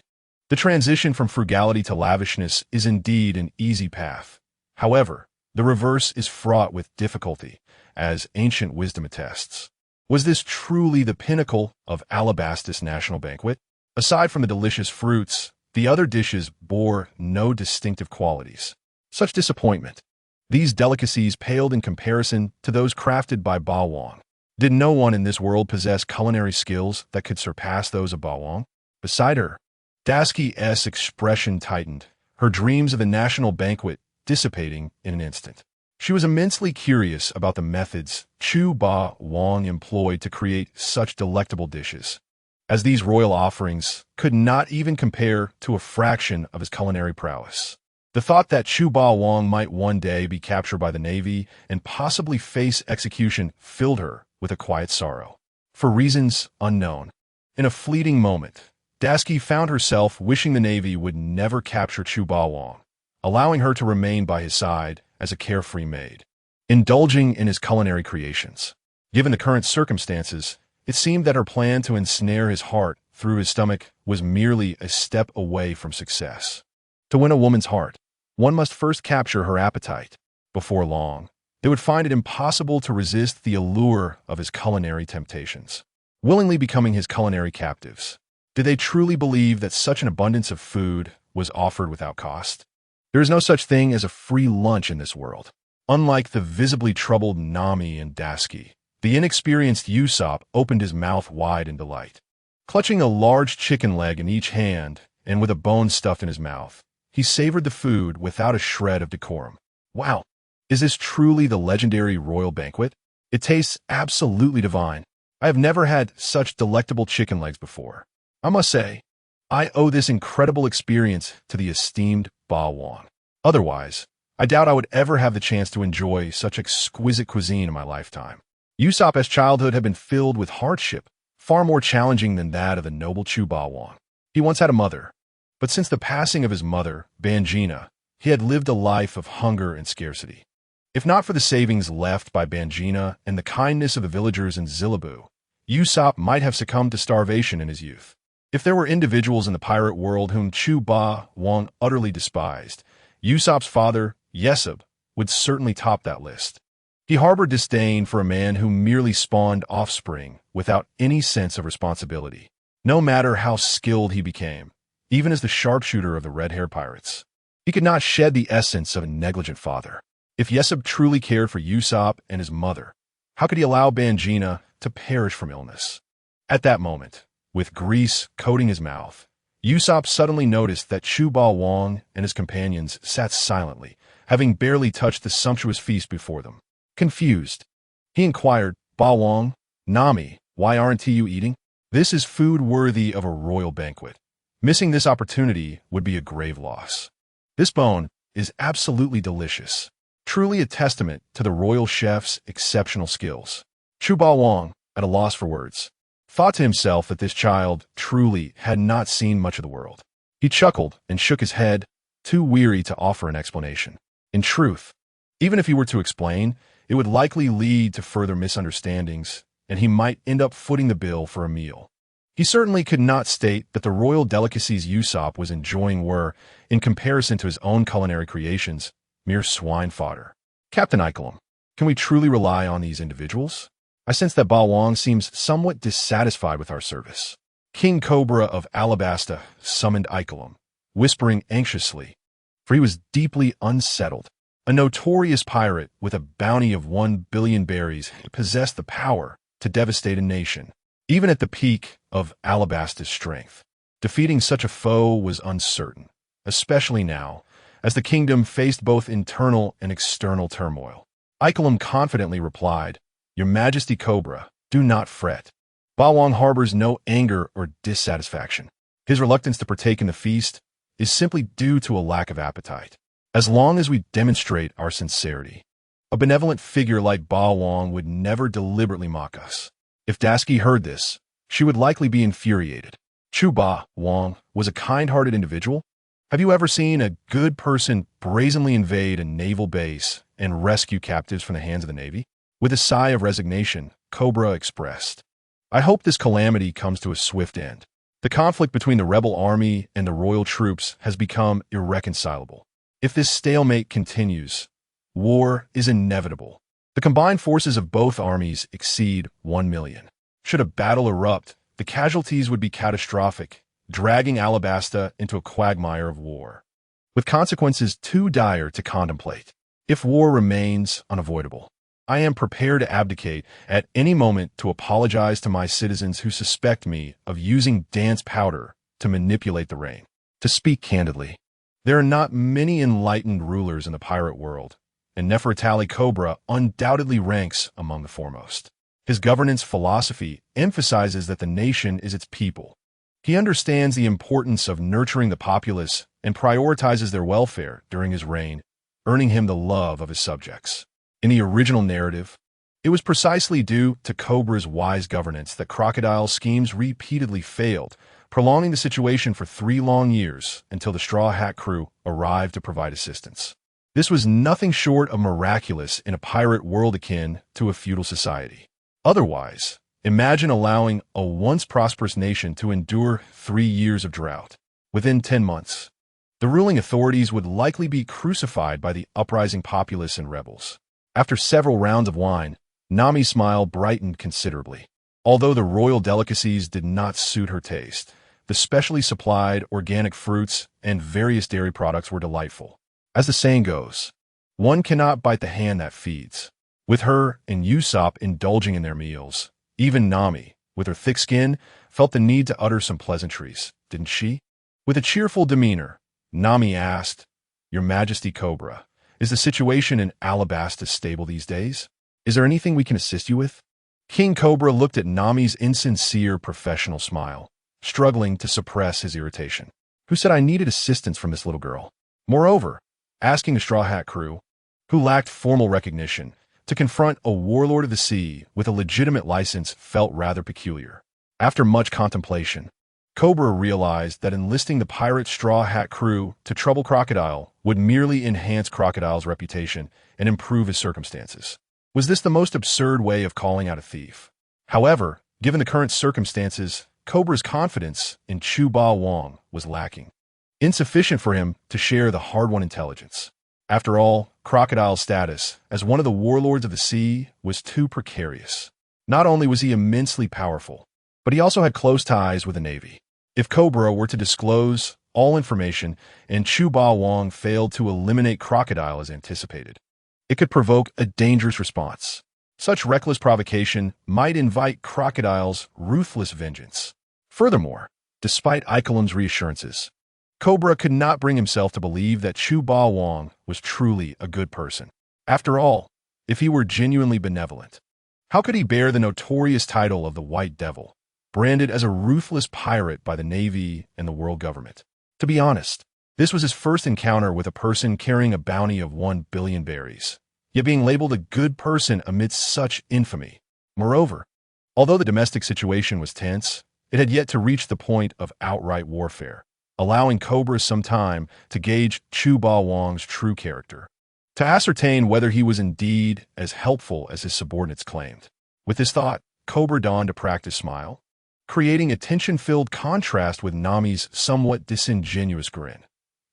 The transition from frugality to lavishness is indeed an easy path. However, the reverse is fraught with difficulty, as ancient wisdom attests. Was this truly the pinnacle of Alabastus National Banquet? Aside from the delicious fruits, the other dishes bore no distinctive qualities. Such disappointment. These delicacies paled in comparison to those crafted by Ba Wong. Did no one in this world possess culinary skills that could surpass those of Ba Wong? Beside her, Dasky's expression tightened, her dreams of the national banquet dissipating in an instant. She was immensely curious about the methods Chu Ba Wong employed to create such delectable dishes, as these royal offerings could not even compare to a fraction of his culinary prowess. The thought that Chu Ba Wong might one day be captured by the Navy and possibly face execution filled her with a quiet sorrow. For reasons unknown, in a fleeting moment, Dasky found herself wishing the Navy would never capture Chu Ba Wong, allowing her to remain by his side as a carefree maid, indulging in his culinary creations. Given the current circumstances, it seemed that her plan to ensnare his heart through his stomach was merely a step away from success. To win a woman's heart, one must first capture her appetite. Before long, they would find it impossible to resist the allure of his culinary temptations, willingly becoming his culinary captives. Did they truly believe that such an abundance of food was offered without cost? There is no such thing as a free lunch in this world. Unlike the visibly troubled Nami and Dasky, the inexperienced Usopp opened his mouth wide in delight. Clutching a large chicken leg in each hand and with a bone stuffed in his mouth, he savored the food without a shred of decorum. Wow, is this truly the legendary royal banquet? It tastes absolutely divine. I have never had such delectable chicken legs before. I must say, I owe this incredible experience to the esteemed Ba Wong. Otherwise, I doubt I would ever have the chance to enjoy such exquisite cuisine in my lifetime. Usopp's childhood had been filled with hardship, far more challenging than that of the noble Chu Ba Wong. He once had a mother, but since the passing of his mother, Bangina, he had lived a life of hunger and scarcity. If not for the savings left by Bangina and the kindness of the villagers in Zilabu, Usopp might have succumbed to starvation in his youth. If there were individuals in the pirate world whom Chu Ba Wang utterly despised, Usopp's father, Yesub, would certainly top that list. He harbored disdain for a man who merely spawned offspring without any sense of responsibility, no matter how skilled he became, even as the sharpshooter of the red-hair pirates. He could not shed the essence of a negligent father. If Yesub truly cared for Usopp and his mother, how could he allow Bangina to perish from illness? At that moment, with grease coating his mouth, Usopp suddenly noticed that Chu Ba Wang and his companions sat silently, having barely touched the sumptuous feast before them. Confused, he inquired, "Ba Wang, Nami, why aren't you eating? This is food worthy of a royal banquet. Missing this opportunity would be a grave loss. This bone is absolutely delicious, truly a testament to the royal chef's exceptional skills." Chu Ba Wang, at a loss for words, thought to himself that this child truly had not seen much of the world. He chuckled and shook his head, too weary to offer an explanation. In truth, even if he were to explain, it would likely lead to further misunderstandings, and he might end up footing the bill for a meal. He certainly could not state that the royal delicacies Usopp was enjoying were, in comparison to his own culinary creations, mere swine fodder. "Captain Icolum, can we truly rely on these individuals? I sense that Ba Wang seems somewhat dissatisfied with our service." King Cobra of Alabasta summoned Icolum, whispering anxiously, for he was deeply unsettled. A notorious pirate with a bounty of 1 billion berries possessed the power to devastate a nation, even at the peak of Alabasta's strength. Defeating such a foe was uncertain, especially now, as the kingdom faced both internal and external turmoil. Icolum confidently replied, "Your Majesty Cobra, do not fret. Ba Wang harbors no anger or dissatisfaction. His reluctance to partake in the feast is simply due to a lack of appetite. As long as we demonstrate our sincerity, a benevolent figure like Ba Wang would never deliberately mock us." If Dasky heard this, she would likely be infuriated. Chu Ba Wang was a kind-hearted individual. Have you ever seen a good person brazenly invade a naval base and rescue captives from the hands of the Navy? With a sigh of resignation, Cobra expressed, "I hope this calamity comes to a swift end. The conflict between the rebel army and the royal troops has become irreconcilable. If this stalemate continues, war is inevitable. The combined forces of both armies exceed 1 million. Should a battle erupt, the casualties would be catastrophic, dragging Alabasta into a quagmire of war, with consequences too dire to contemplate. If war remains unavoidable, I am prepared to abdicate at any moment to apologize to my citizens who suspect me of using dance powder to manipulate the rain. To speak candidly, there are not many enlightened rulers in the pirate world, and Nefertali Cobra undoubtedly ranks among the foremost. His governance philosophy emphasizes that the nation is its people. He understands the importance of nurturing the populace and prioritizes their welfare during his reign, earning him the love of his subjects. In the original narrative, it was precisely due to Cobra's wise governance that Crocodile's schemes repeatedly failed, prolonging the situation for 3 long years until the Straw Hat crew arrived to provide assistance. This was nothing short of miraculous in a pirate world akin to a feudal society. Otherwise, imagine allowing a once prosperous nation to endure 3 years of drought. Within 10 months, the ruling authorities would likely be crucified by the uprising populace and rebels. After several rounds of wine, Nami's smile brightened considerably. Although the royal delicacies did not suit her taste, the specially supplied organic fruits and various dairy products were delightful. As the saying goes, one cannot bite the hand that feeds. With her and Usopp indulging in their meals, even Nami, with her thick skin, felt the need to utter some pleasantries, didn't she? With a cheerful demeanor, Nami asked, "Your Majesty Cobra, is the situation in Alabasta stable these days? Is there anything we can assist you with?" King Cobra looked at Nami's insincere professional smile, struggling to suppress his irritation. Who said I needed assistance from this little girl? Moreover, asking a Straw Hat crew, who lacked formal recognition, to confront a warlord of the sea with a legitimate license felt rather peculiar. After much contemplation, Cobra realized that enlisting the pirate Straw Hat crew to trouble Crocodile would merely enhance Crocodile's reputation and improve his circumstances. Was this the most absurd way of calling out a thief? However, given the current circumstances, Cobra's confidence in Chu Ba Wong was lacking, insufficient for him to share the hard-won intelligence. After all, Crocodile's status as one of the warlords of the sea was too precarious. Not only was he immensely powerful, but he also had close ties with the Navy. If Cobra were to disclose all information and Chu Ba Wong failed to eliminate Crocodile as anticipated, it could provoke a dangerous response. Such reckless provocation might invite Crocodile's ruthless vengeance. Furthermore, despite Ikelim's reassurances, Cobra could not bring himself to believe that Chu Ba Wong was truly a good person. After all, if he were genuinely benevolent, how could he bear the notorious title of the White Devil, branded as a ruthless pirate by the Navy and the world government? To be honest, this was his first encounter with a person carrying a bounty of 1 billion berries, yet being labeled a good person amidst such infamy. Moreover, although the domestic situation was tense, it had yet to reach the point of outright warfare, allowing Cobra some time to gauge Chu Ba Wong's true character, to ascertain whether he was indeed as helpful as his subordinates claimed. With this thought, Cobra donned a practiced smile, creating a tension-filled contrast with Nami's somewhat disingenuous grin.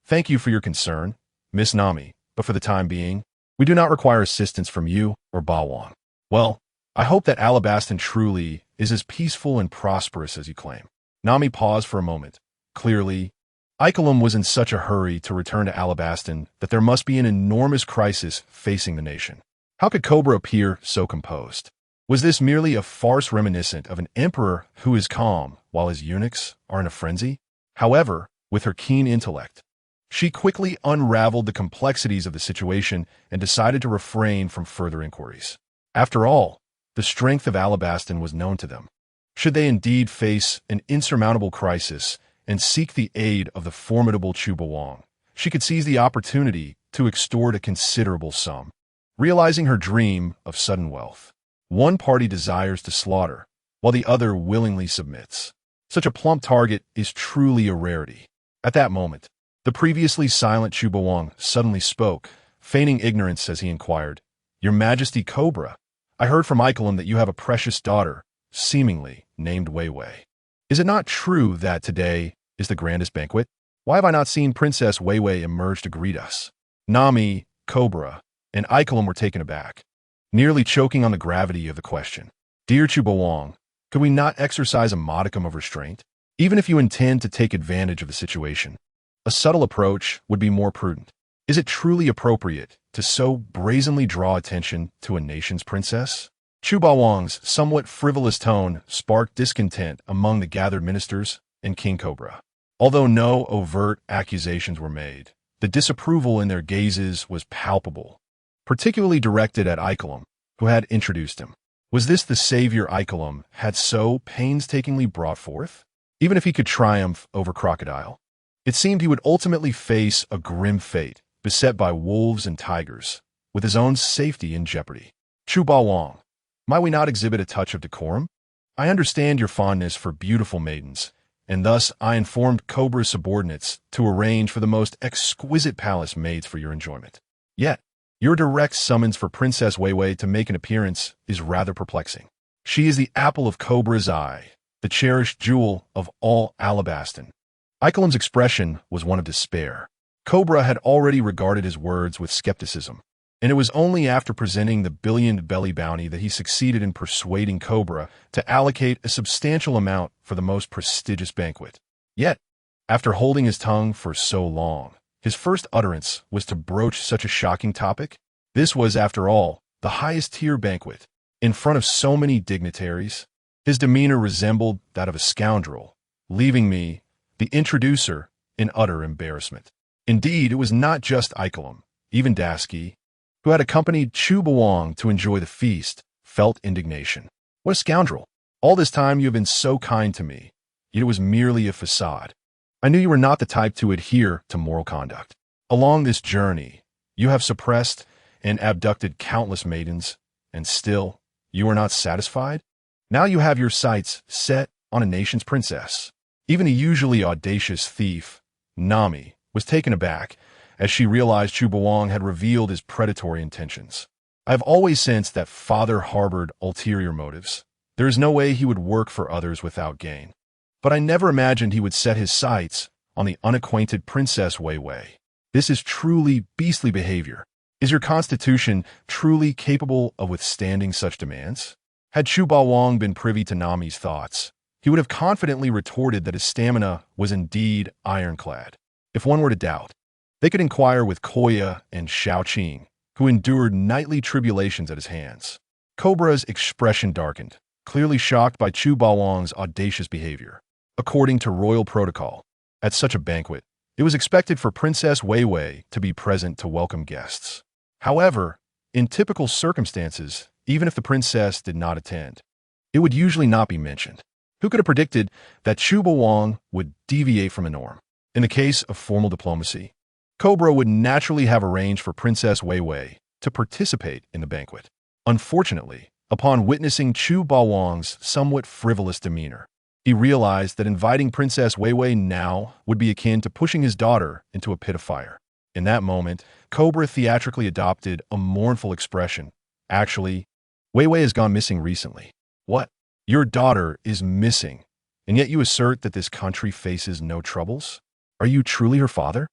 "Thank you for your concern, Miss Nami, but for the time being, we do not require assistance from you or Ba Wong. Well, I hope that Alabastan truly is as peaceful and prosperous as you claim." Nami paused for a moment. Clearly, Ikelim was in such a hurry to return to Alabastan that there must be an enormous crisis facing the nation. How could Cobra appear so composed? Was this merely a farce reminiscent of an emperor who is calm while his eunuchs are in a frenzy? However, with her keen intellect, she quickly unraveled the complexities of the situation and decided to refrain from further inquiries. After all, the strength of Alabastan was known to them. Should they indeed face an insurmountable crisis and seek the aid of the formidable Chu Ba Wong, she could seize the opportunity to extort a considerable sum. Realizing her dream of sudden wealth, one party desires to slaughter, while the other willingly submits. Such a plump target is truly a rarity. At that moment, the previously silent Chu Ba Wong suddenly spoke, feigning ignorance as he inquired, "Your Majesty Cobra, I heard from Ikelim that you have a precious daughter, seemingly named Wei Wei. Is it not true that today is the grandest banquet? Why have I not seen Princess Wei Wei emerge to greet us?" Nami, Cobra, and Ikelim were taken aback, nearly choking on the gravity of the question. "Dear Chu Ba Wong, could we not exercise a modicum of restraint? Even if you intend to take advantage of the situation, a subtle approach would be more prudent. Is it truly appropriate to so brazenly draw attention to a nation's princess?" Chu Ba Wong's somewhat frivolous tone sparked discontent among the gathered ministers and King Cobra. Although no overt accusations were made, the disapproval in their gazes was palpable, particularly directed at Ikelim, who had introduced him. Was this the savior Ikelim had so painstakingly brought forth? Even if he could triumph over Crocodile, it seemed he would ultimately face a grim fate, beset by wolves and tigers, with his own safety in jeopardy. "Chu Ba Wong, might we not exhibit a touch of decorum? I understand your fondness for beautiful maidens, and thus I informed Cobra's subordinates to arrange for the most exquisite palace maids for your enjoyment. Yet, your direct summons for Princess Wei Wei to make an appearance is rather perplexing. She is the apple of Cobra's eye, the cherished jewel of all Alabastan." Ikelim's expression was one of despair. Cobra had already regarded his words with skepticism, and it was only after presenting the billion-belly bounty that he succeeded in persuading Cobra to allocate a substantial amount for the most prestigious banquet. Yet, after holding his tongue for so long, his first utterance was to broach such a shocking topic. This was, after all, the highest-tier banquet, in front of so many dignitaries. His demeanor resembled that of a scoundrel, leaving me, the introducer, in utter embarrassment. Indeed, it was not just Ikelim. Even Dasky, who had accompanied Chu Ba Wong to enjoy the feast, felt indignation. "What a scoundrel! All this time you have been so kind to me, yet it was merely a facade. I knew you were not the type to adhere to moral conduct. Along this journey, you have suppressed and abducted countless maidens, and still, you are not satisfied? Now you have your sights set on a nation's princess. Even a usually audacious thief, Nami, was taken aback as she realized Chu Bawang had revealed his predatory intentions. I have always sensed that father harbored ulterior motives. There is no way he would work for others without gain. But I never imagined he would set his sights on the unacquainted Princess Wei Wei. This is truly beastly behavior. Is your constitution truly capable of withstanding such demands? Had Chu Bawang been privy to Nami's thoughts, he would have confidently retorted that his stamina was indeed ironclad. If one were to doubt, they could inquire with Koya and Xiaoqing, who endured nightly tribulations at his hands. Cobra's expression darkened, clearly shocked by Chu Bawang's audacious behavior. According to royal protocol, at such a banquet, it was expected for Princess Wei Wei to be present to welcome guests. However, in typical circumstances, even if the princess did not attend, it would usually not be mentioned. Who could have predicted that Chu Bawang would deviate from the norm? In the case of formal diplomacy, Cobra would naturally have arranged for Princess Wei Wei to participate in the banquet. Unfortunately, upon witnessing Chu Bawang's somewhat frivolous demeanor, he realized that inviting Princess Wei Wei now would be akin to pushing his daughter into a pit of fire. In that moment, Cobra theatrically adopted a mournful expression. Actually, Wei Wei has gone missing recently. What? Your daughter is missing, and yet you assert that this country faces no troubles? Are you truly her father?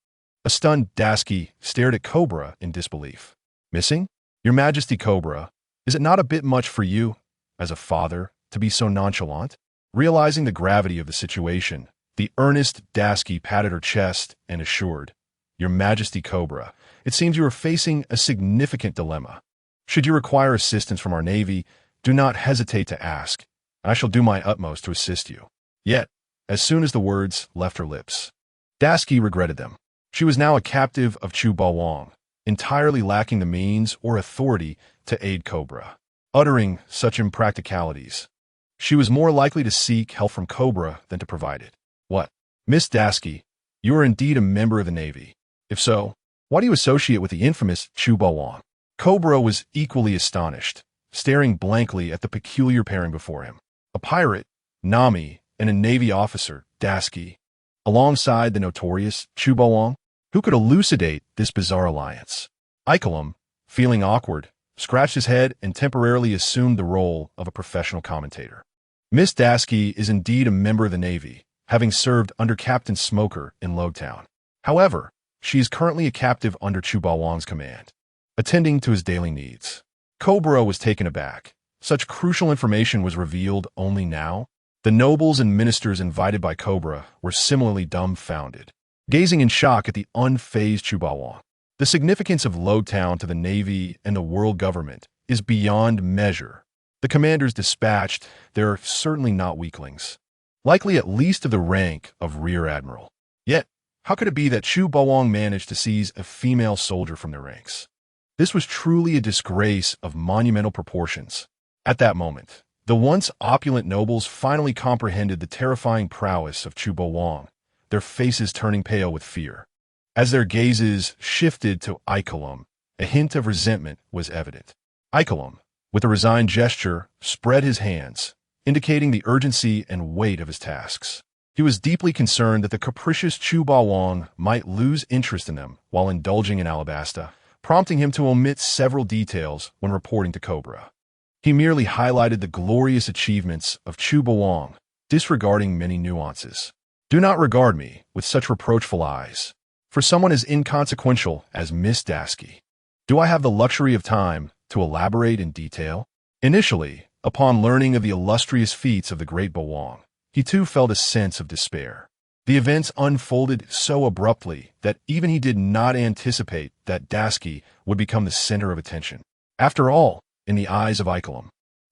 A stunned Dasky stared at Cobra in disbelief. Missing? Your Majesty Cobra, is it not a bit much for you, as a father, to be so nonchalant? Realizing the gravity of the situation, the earnest Dasky patted her chest and assured, Your Majesty Cobra, it seems you are facing a significant dilemma. Should you require assistance from our Navy, do not hesitate to ask, and I shall do my utmost to assist you. Yet, as soon as the words left her lips, Dasky regretted them. She was now a captive of Chu Bawang, entirely lacking the means or authority to aid Cobra. Uttering such impracticalities, she was more likely to seek help from Cobra than to provide it. What? Miss Dasky, you are indeed a member of the Navy. If so, why do you associate with the infamous Chu Bawang? Cobra was equally astonished, staring blankly at the peculiar pairing before him. A pirate, Nami, and a Navy officer, Dasky, alongside the notorious Chu Bawang? Who could elucidate this bizarre alliance? Icolum, feeling awkward, scratched his head and temporarily assumed the role of a professional commentator. Miss Dasky is indeed a member of the Navy, having served under Captain Smoker in Lowtown. However, she is currently a captive under Chu Bawang's command, attending to his daily needs. Cobra was taken aback. Such crucial information was revealed only now. The nobles and ministers invited by Cobra were similarly dumbfounded, gazing in shock at the unfazed Chu Bawang. The significance of Lowtown to the Navy and the world government is beyond measure. The commanders dispatched, they're certainly not weaklings, likely at least of the rank of Rear Admiral. Yet, how could it be that Chu Bawang managed to seize a female soldier from their ranks? This was truly a disgrace of monumental proportions. At that moment, the once opulent nobles finally comprehended the terrifying prowess of Chu Bawang, their faces turning pale with fear. As their gazes shifted to Icolum, a hint of resentment was evident. Icolum, with a resigned gesture, spread his hands, indicating the urgency and weight of his tasks. He was deeply concerned that the capricious Chu Bawang might lose interest in them while indulging in Alabasta, prompting him to omit several details when reporting to Cobra. He merely highlighted the glorious achievements of Chu Bawang, disregarding many nuances. Do not regard me with such reproachful eyes. For someone as inconsequential as Miss Dasky, do I have the luxury of time to elaborate in detail? Initially, upon learning of the illustrious feats of the great Bawang, he too felt a sense of despair. The events unfolded so abruptly that even he did not anticipate that Dasky would become the center of attention. After all, in the eyes of Icolum,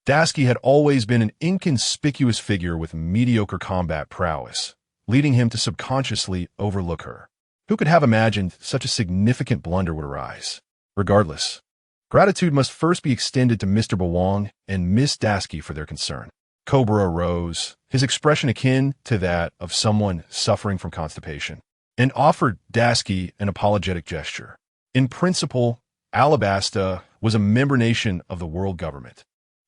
Dasky had always been an inconspicuous figure with mediocre combat prowess, leading him to subconsciously overlook her. Who could have imagined such a significant blunder would arise? Regardless, gratitude must first be extended to Mr. Bawang and Miss Dasky for their concern. Cobra arose, his expression akin to that of someone suffering from constipation, and offered Dasky an apologetic gesture. In principle, Alabasta was a member nation of the world government,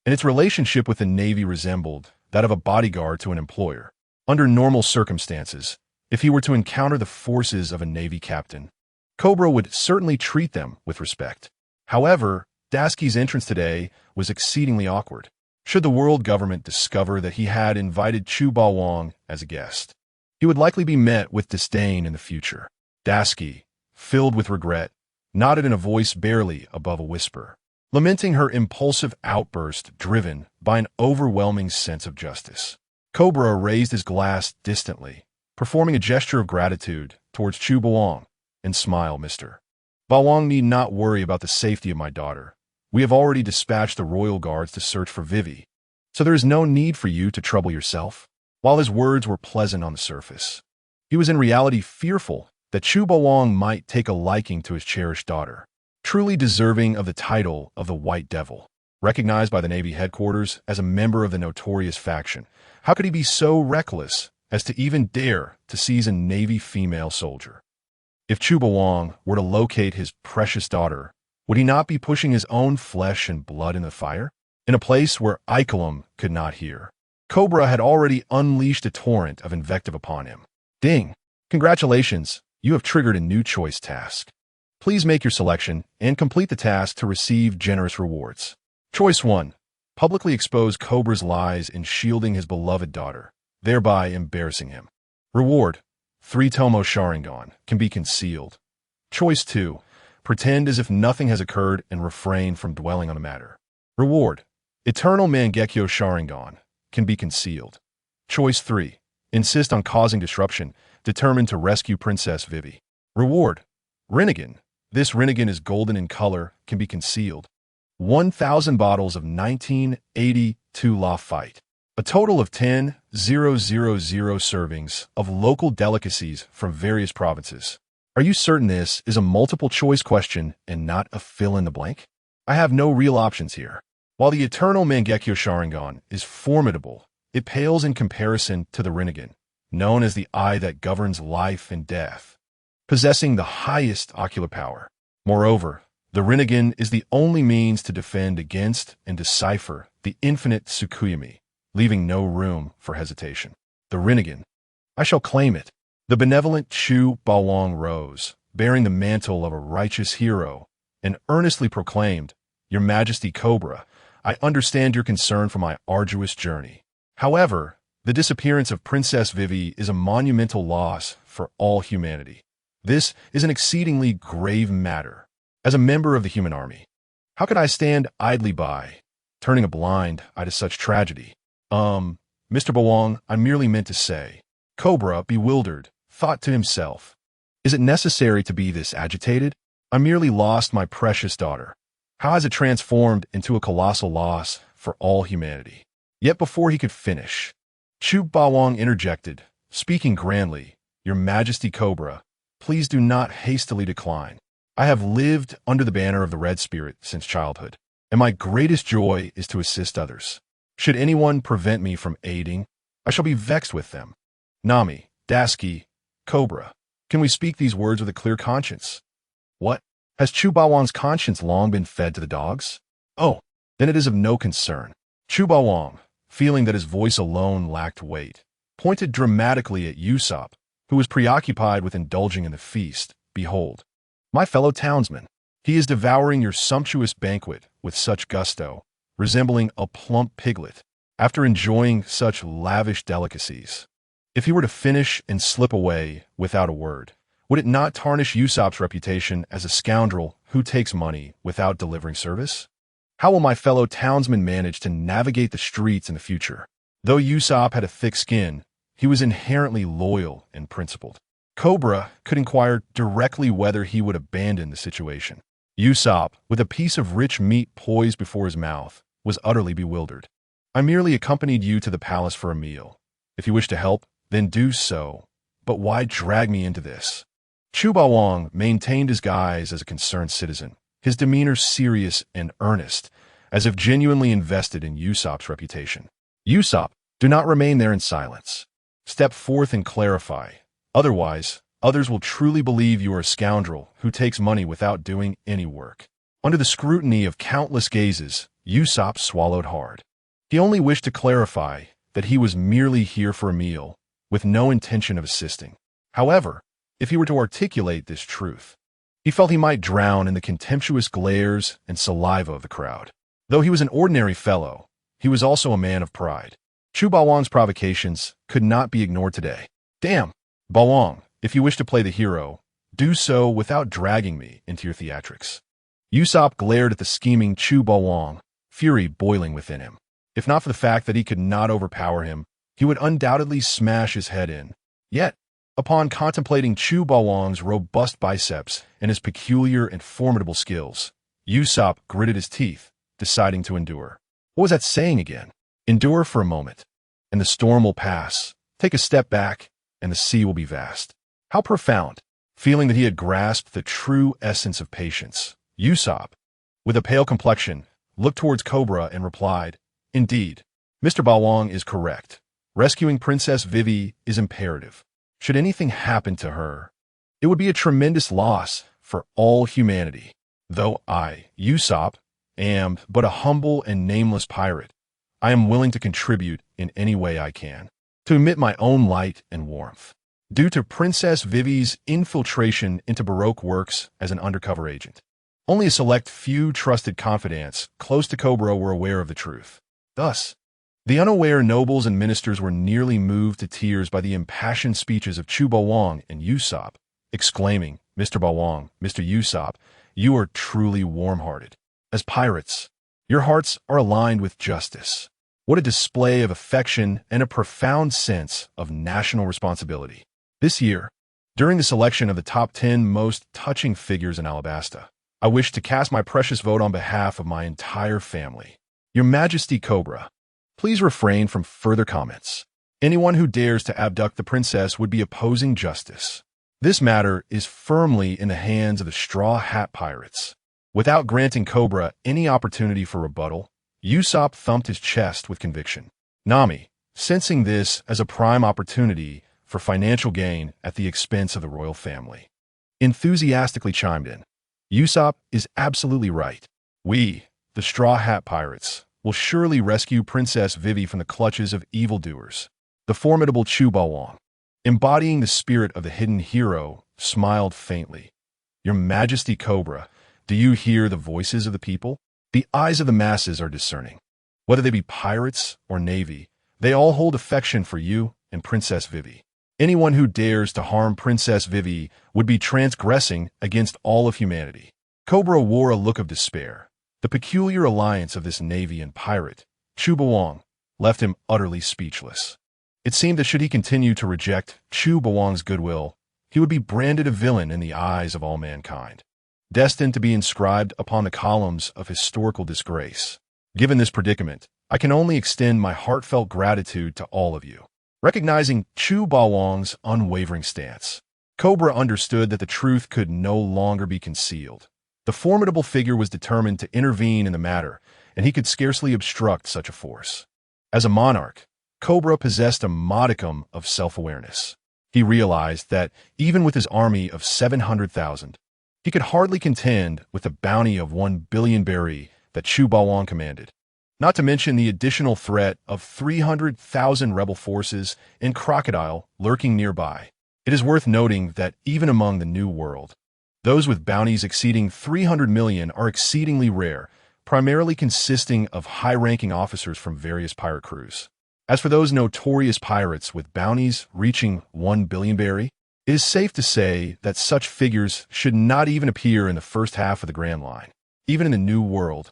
and its relationship with the Navy resembled that of a bodyguard to an employer. Under normal circumstances, if he were to encounter the forces of a Navy captain, Cobra would certainly treat them with respect. However, Dasky's entrance today was exceedingly awkward. Should the world government discover that he had invited Chu Bawang as a guest, he would likely be met with disdain in the future. Dasky, filled with regret, nodded in a voice barely above a whisper, lamenting her impulsive outburst driven by an overwhelming sense of justice. Cobra raised his glass distantly, performing a gesture of gratitude towards Chu Bawang, and smiled, Mr. Bawang need not worry about the safety of my daughter. We have already dispatched the royal guards to search for Vivi, so there is no need for you to trouble yourself. While his words were pleasant on the surface, he was in reality fearful that Chu Bawang might take a liking to his cherished daughter, truly deserving of the title of the White Devil. Recognized by the Navy headquarters as a member of the notorious faction, how could he be so reckless as to even dare to seize a Navy female soldier? If Chu Bawang were to locate his precious daughter, would he not be pushing his own flesh and blood in the fire? In a place where Ikelam could not hear, Cobra had already unleashed a torrent of invective upon him. Ding! Congratulations, you have triggered a new choice task. Please make your selection and complete the task to receive generous rewards. Choice 1. Publicly expose Cobra's lies in shielding his beloved daughter, thereby embarrassing him. Reward: 3 Tomo Sharingan can be concealed. Choice 2. Pretend as if nothing has occurred and refrain from dwelling on the matter. Reward: Eternal Mangekyo Sharingan can be concealed. Choice 3. Insist on causing disruption, determined to rescue Princess Vivi. Reward: Rinnegan. This Rinnegan is golden in color, can be concealed. 1,000 bottles of 1982 La Fight. A total of 10,000 servings of local delicacies from various provinces. Are you certain this is a multiple choice question and not a fill-in-the-blank? I have no real options here. While the Eternal Mangekyo Sharingan is formidable, it pales in comparison to the Rinnegan, known as the eye that governs life and death, possessing the highest ocular power. Moreover, the Rinnegan is the only means to defend against and decipher the infinite Tsukuyomi, leaving no room for hesitation. The Rinnegan. I shall claim it. The benevolent Chu Bawang rose, bearing the mantle of a righteous hero, and earnestly proclaimed, Your Majesty Cobra, I understand your concern for my arduous journey. However, the disappearance of Princess Vivi is a monumental loss for all humanity. This is an exceedingly grave matter. As a member of the human army, how could I stand idly by, turning a blind eye to such tragedy? Mr. Bawang, I merely meant to say. Cobra, bewildered, thought to himself, is it necessary to be this agitated? I merely lost my precious daughter. How has it transformed into a colossal loss for all humanity? Yet before he could finish, Chu Bawang interjected, speaking grandly, Your Majesty Cobra, please do not hastily decline. I have lived under the banner of the Red Spirit since childhood, and my greatest joy is to assist others. Should anyone prevent me from aiding, I shall be vexed with them. Nami, Dasky, Cobra, can we speak these words with a clear conscience? What? Has Chu Bawang's conscience long been fed to the dogs? Oh, then it is of no concern. Chu Bawang, feeling that his voice alone lacked weight, pointed dramatically at Usopp, who was preoccupied with indulging in the feast. Behold, my fellow townsman, he is devouring your sumptuous banquet with such gusto, resembling a plump piglet, after enjoying such lavish delicacies. If he were to finish and slip away without a word, would it not tarnish Usopp's reputation as a scoundrel who takes money without delivering service? How will my fellow townsman manage to navigate the streets in the future? Though Usopp had a thick skin, he was inherently loyal and principled. Cobra could inquire directly whether he would abandon the situation. Usopp, with a piece of rich meat poised before his mouth, was utterly bewildered. I merely accompanied you to the palace for a meal. If you wish to help, then do so. But why drag me into this? Chu Bawang maintained his guise as a concerned citizen, his demeanor serious and earnest, as if genuinely invested in Usopp's reputation. Usopp, do not remain there in silence. Step forth and clarify. Otherwise, others will truly believe you are a scoundrel who takes money without doing any work. Under the scrutiny of countless gazes, Usopp swallowed hard. He only wished to clarify that he was merely here for a meal, with no intention of assisting. However, if he were to articulate this truth, he felt he might drown in the contemptuous glares and saliva of the crowd. Though he was an ordinary fellow, he was also a man of pride. Chu Bawang's provocations could not be ignored today. Damn, Bawang, if you wish to play the hero, do so without dragging me into your theatrics. Usopp glared at the scheming Chu Bawang, fury boiling within him. If not for the fact that he could not overpower him, he would undoubtedly smash his head in. Yet, upon contemplating Chu Bawang's robust biceps and his peculiar and formidable skills, Usopp gritted his teeth, deciding to endure. What was that saying again? Endure for a moment, and the storm will pass. Take a step back, and the sea will be vast. How profound! Feeling that he had grasped the true essence of patience, Usopp, with a pale complexion, looked towards Cobra and replied, Indeed, Mr. Bawang is correct. Rescuing Princess Vivi is imperative. Should anything happen to her, it would be a tremendous loss for all humanity. Though I, Usopp, am but a humble and nameless pirate, I am willing to contribute in any way I can, to emit my own light and warmth. Due to Princess Vivi's infiltration into Baroque works as an undercover agent, only a select few trusted confidants close to Cobra were aware of the truth. Thus, the unaware nobles and ministers were nearly moved to tears by the impassioned speeches of Chu Bawang and Usopp, exclaiming, Mr. Bawang, Mr. Usopp, you are truly warm-hearted. As pirates, your hearts are aligned with justice. What a display of affection and a profound sense of national responsibility. This year, during the selection of the top 10 most touching figures in Alabasta, I wish to cast my precious vote on behalf of my entire family. Your Majesty Cobra, please refrain from further comments. Anyone who dares to abduct the princess would be opposing justice. This matter is firmly in the hands of the Straw Hat Pirates. Without granting Cobra any opportunity for rebuttal, Usopp thumped his chest with conviction. Nami, sensing this as a prime opportunity for financial gain at the expense of the royal family, enthusiastically chimed in. Usopp is absolutely right. We, the Straw Hat Pirates, will surely rescue Princess Vivi from the clutches of evildoers. The formidable Chu Bawang, embodying the spirit of the hidden hero, smiled faintly. Your Majesty Cobra, do you hear the voices of the people? The eyes of the masses are discerning. Whether they be pirates or navy, they all hold affection for you and Princess Vivi. Anyone who dares to harm Princess Vivi would be transgressing against all of humanity. Cobra wore a look of despair. The peculiar alliance of this navy and pirate, Chu Bawang, left him utterly speechless. It seemed that should he continue to reject Chu Bawang's goodwill, he would be branded a villain in the eyes of all mankind, destined to be inscribed upon the columns of historical disgrace. Given this predicament, I can only extend my heartfelt gratitude to all of you. Recognizing Chu Bawang's unwavering stance, Cobra understood that the truth could no longer be concealed. The formidable figure was determined to intervene in the matter, and he could scarcely obstruct such a force. As a monarch, Cobra possessed a modicum of self-awareness. He realized that, even with his army of 700,000, he could hardly contend with the bounty of 1 billion berry that Chu Bawang commanded, not to mention the additional threat of 300,000 rebel forces and Crocodile lurking nearby. It is worth noting that even among the New World, those with bounties exceeding 300 million are exceedingly rare, primarily consisting of high-ranking officers from various pirate crews. As for those notorious pirates with bounties reaching 1 billion berry, it is safe to say that such figures should not even appear in the first half of the Grand Line. Even in the New World,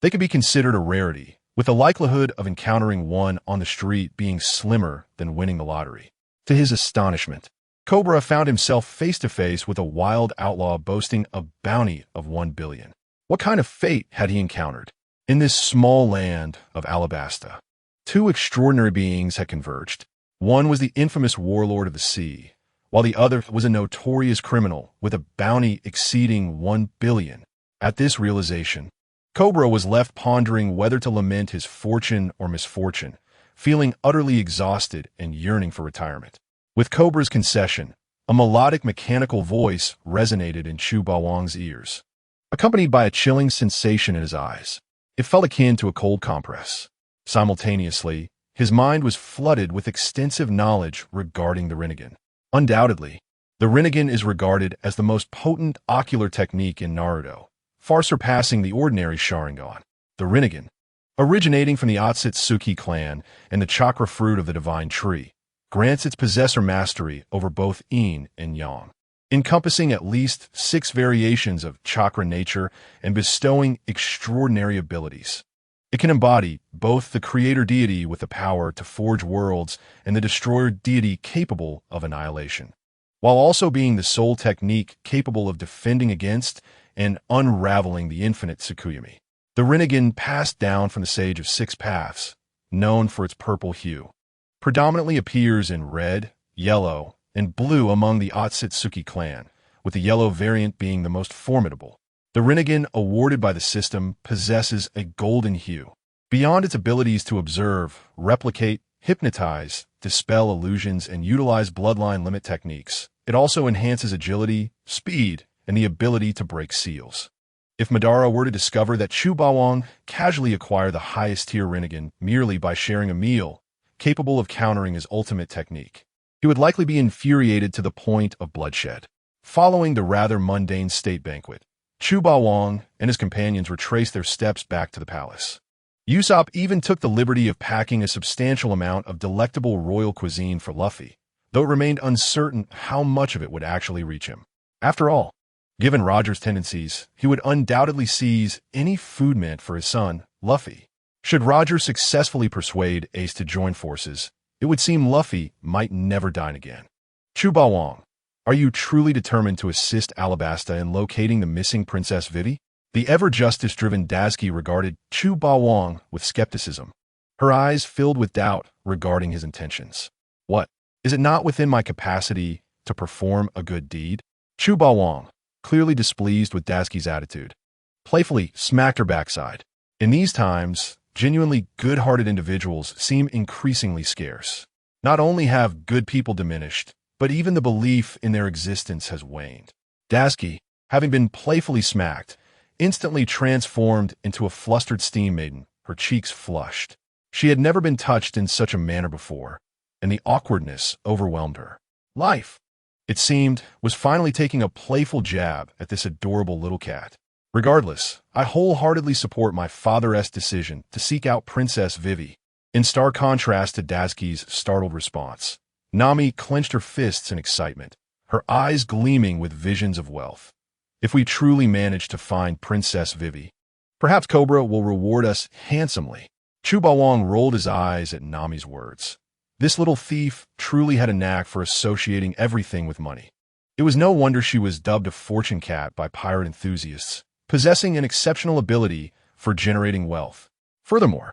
they could be considered a rarity, with the likelihood of encountering one on the street being slimmer than winning the lottery. To his astonishment, Cobra found himself face-to-face with a wild outlaw boasting a bounty of 1 billion. What kind of fate had he encountered? In this small land of Alabasta, two extraordinary beings had converged. One was the infamous warlord of the sea, while the other was a notorious criminal with a bounty exceeding 1 billion. At this realization, Cobra was left pondering whether to lament his fortune or misfortune, feeling utterly exhausted and yearning for retirement. With Cobra's concession, a melodic mechanical voice resonated in Chu Bawang's ears, accompanied by a chilling sensation in his eyes. It felt akin to a cold compress. Simultaneously, His mind was flooded with extensive knowledge regarding the Rinnegan. Undoubtedly, the Rinnegan is regarded as the most potent ocular technique in Naruto, far surpassing the ordinary Sharingan. The Rinnegan, originating from the Otsutsuki clan and the chakra fruit of the divine tree, grants its possessor mastery over both yin and yang, encompassing at least 6 variations of chakra nature and bestowing extraordinary abilities. It can embody both the creator deity with the power to forge worlds and the destroyer deity capable of annihilation, while also being the sole technique capable of defending against and unraveling the infinite Tsukuyomi. The Rinnegan passed down from the Sage of Six Paths, known for its purple hue, predominantly appears in red, yellow, and blue among the Otsutsuki clan, with the yellow variant being the most formidable. The Rinnegan awarded by the system possesses a golden hue. Beyond its abilities to observe, replicate, hypnotize, dispel illusions, and utilize bloodline limit techniques, it also enhances agility, speed, and the ability to break seals. If Madara were to discover that Chu Bawang casually acquired the highest tier Rinnegan merely by sharing a meal, capable of countering his ultimate technique, he would likely be infuriated to the point of bloodshed. Following the rather mundane state banquet, Chu Bawang and his companions retraced their steps back to the palace. Usopp even took the liberty of packing a substantial amount of delectable royal cuisine for Luffy, though it remained uncertain how much of it would actually reach him. After all, given Roger's tendencies, he would undoubtedly seize any food meant for his son, Luffy. Should Roger successfully persuade Ace to join forces, it would seem Luffy might never dine again. Chu Bawang, are you truly determined to assist Alabasta in locating the missing Princess Vivi? The ever-justice-driven Daisuke regarded Chu Bawang with skepticism, her eyes filled with doubt regarding his intentions. What? Is it not within my capacity to perform a good deed? Chu Bawang, clearly displeased with Daisuke's attitude, playfully smacked her backside. In these times, genuinely good-hearted individuals seem increasingly scarce. Not only have good people diminished, but even the belief in their existence has waned. Daisuke, having been playfully smacked, instantly transformed into a flustered steam maiden, her cheeks flushed. She had never been touched in such a manner before, and the awkwardness overwhelmed her. Life, it seemed, was finally taking a playful jab at this adorable little cat. Regardless, I wholeheartedly support my father's decision to seek out Princess Vivi. In stark contrast to Daisuke's startled response, Nami clenched her fists in excitement, her eyes gleaming with visions of wealth. If we truly manage to find Princess Vivi, perhaps Cobra will reward us handsomely. Chu Bawang rolled his eyes at Nami's words. This little thief truly had a knack for associating everything with money. It was no wonder she was dubbed a fortune cat by pirate enthusiasts, possessing an exceptional ability for generating wealth. Furthermore,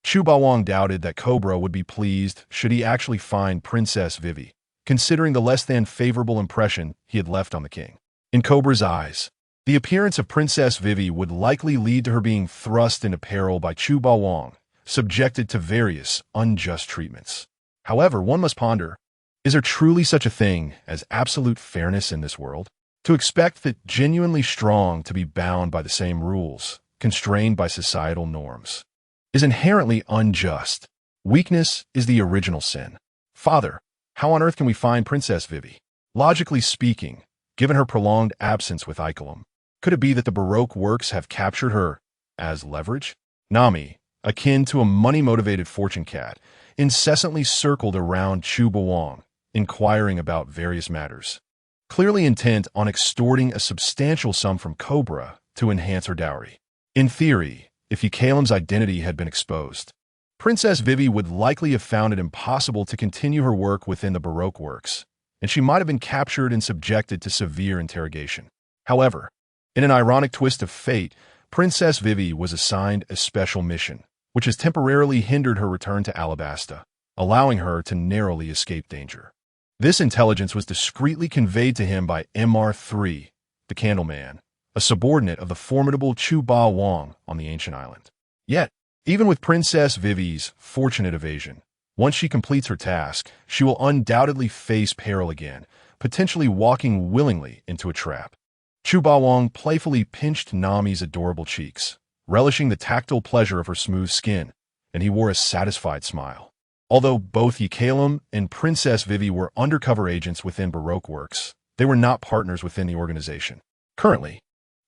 Chu Bawang doubted that Cobra would be pleased should he actually find Princess Vivi, considering the less than favorable impression he had left on the king. In Cobra's eyes, the appearance of Princess Vivi would likely lead to her being thrust into peril by Chu Bawang, subjected to various unjust treatments. However, one must ponder, is there truly such a thing as absolute fairness in this world? To expect the genuinely strong to be bound by the same rules, constrained by societal norms, is inherently unjust. Weakness is the original sin. Father, how on earth can we find Princess Vivi? Logically speaking, given her prolonged absence with Ikelim, could it be that the Baroque works have captured her as leverage? Nami, akin to a money-motivated fortune cat, incessantly circled around Chu Bawang, inquiring about various matters, clearly intent on extorting a substantial sum from Cobra to enhance her dowry. In theory, if Ikelim's identity had been exposed, Princess Vivi would likely have found it impossible to continue her work within the Baroque works, and she might have been captured and subjected to severe interrogation. However, in an ironic twist of fate, Princess Vivi was assigned a special mission, which has temporarily hindered her return to Alabasta, allowing her to narrowly escape danger. This intelligence was discreetly conveyed to him by MR3, the Candleman, a subordinate of the formidable Chu Bawang on the ancient island. Yet, even with Princess Vivi's fortunate evasion, once she completes her task, she will undoubtedly face peril again, potentially walking willingly into a trap. Chu Bawang playfully pinched Nami's adorable cheeks, relishing the tactile pleasure of her smooth skin, and he wore a satisfied smile. Although both Ykalem and Princess Vivi were undercover agents within Baroque Works, they were not partners within the organization. Currently,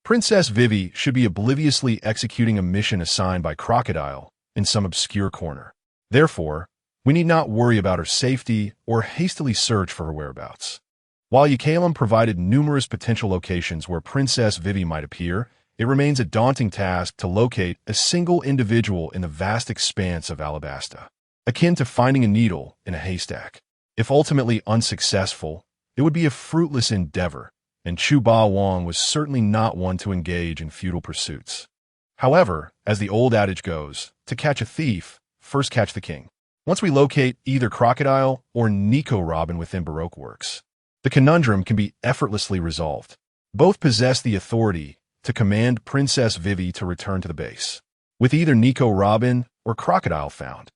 Princess Vivi should be obliviously executing a mission assigned by Crocodile in some obscure corner. Therefore, we need not worry about her safety or hastily search for her whereabouts. While Ykalem provided numerous potential locations where Princess Vivi might appear, it remains a daunting task to locate a single individual in the vast expanse of Alabasta, akin to finding a needle in a haystack. If ultimately unsuccessful, it would be a fruitless endeavor, and Chu Ba Wang was certainly not one to engage in futile pursuits. However, as the old adage goes, to catch a thief, first catch the king. Once we locate either Crocodile or Nico Robin within Baroque Works, the conundrum can be effortlessly resolved. Both possess the authority to command Princess Vivi to return to the base. With either Nico Robin or Crocodile found,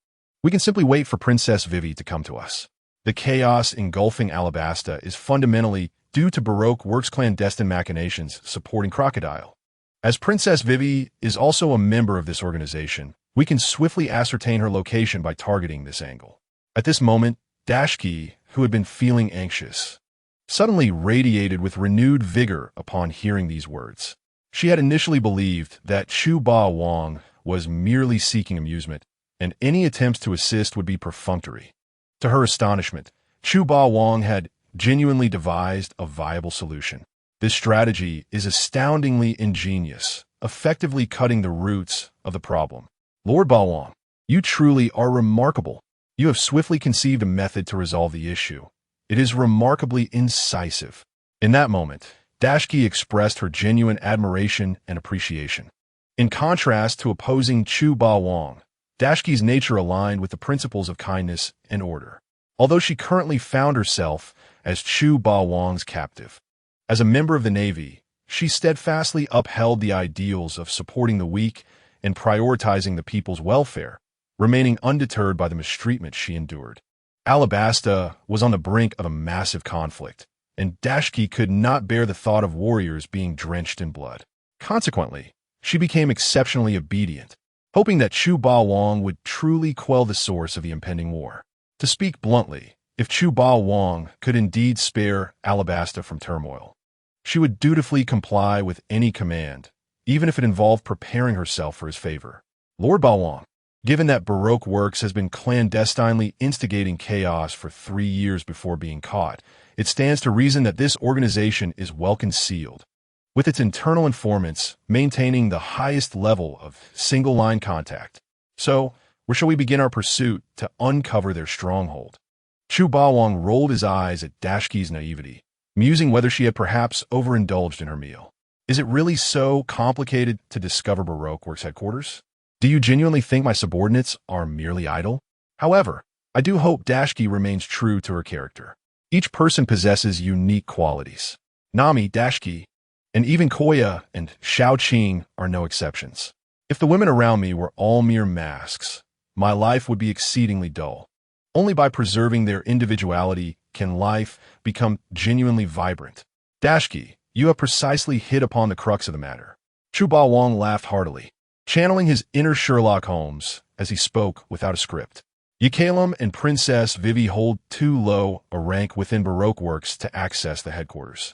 we can simply wait for Princess Vivi to come to us. The chaos engulfing Alabasta is fundamentally due to Baroque Works' clandestine machinations supporting Crocodile. As Princess Vivi is also a member of this organization, we can swiftly ascertain her location by targeting this angle. At this moment, Dashki, who had been feeling anxious, suddenly radiated with renewed vigor upon hearing these words. She had initially believed that Chu Ba Wang was merely seeking amusement, and any attempts to assist would be perfunctory. To her astonishment, Chu Ba Wang had genuinely devised a viable solution. This strategy is astoundingly ingenious, effectively cutting the roots of the problem. Lord Ba Wang, you truly are remarkable. You have swiftly conceived a method to resolve the issue. It is remarkably incisive. In that moment, Dashki expressed her genuine admiration and appreciation. In contrast to opposing Chu Ba Wang, Dashki's nature aligned with the principles of kindness and order. Although she currently found herself as Chu Ba Wang's captive, as a member of the Navy, she steadfastly upheld the ideals of supporting the weak and prioritizing the people's welfare, remaining undeterred by the mistreatment she endured. Alabasta was on the brink of a massive conflict, and Dashki could not bear the thought of warriors being drenched in blood. Consequently, she became exceptionally obedient, hoping that Chu Ba Wang would truly quell the source of the impending war. To speak bluntly, if Chu Ba Wang could indeed spare Alabasta from turmoil, she would dutifully comply with any command, even if it involved preparing herself for his favor. Lord Ba Wang, given that Baroque Works has been clandestinely instigating chaos for 3 years before being caught, it stands to reason that this organization is well concealed, with its internal informants maintaining the highest level of single-line contact. So, where shall we begin our pursuit to uncover their stronghold? Chu Ba Wang rolled his eyes at Dashki's naivety, musing whether she had perhaps overindulged in her meal. Is it really so complicated to discover Baroque Works headquarters? Do you genuinely think my subordinates are merely idle? However, I do hope Dashki remains true to her character. Each person possesses unique qualities. Nami, Dashki, and even Koya and Xiaoqing are no exceptions. If the women around me were all mere masks, my life would be exceedingly dull. Only by preserving their individuality can life become genuinely vibrant. Dashki, you have precisely hit upon the crux of the matter. Chu Ba Wang laughed heartily, channeling his inner Sherlock Holmes as he spoke without a script. Ykalem and Princess Vivi hold too low a rank within Baroque Works to access the headquarters.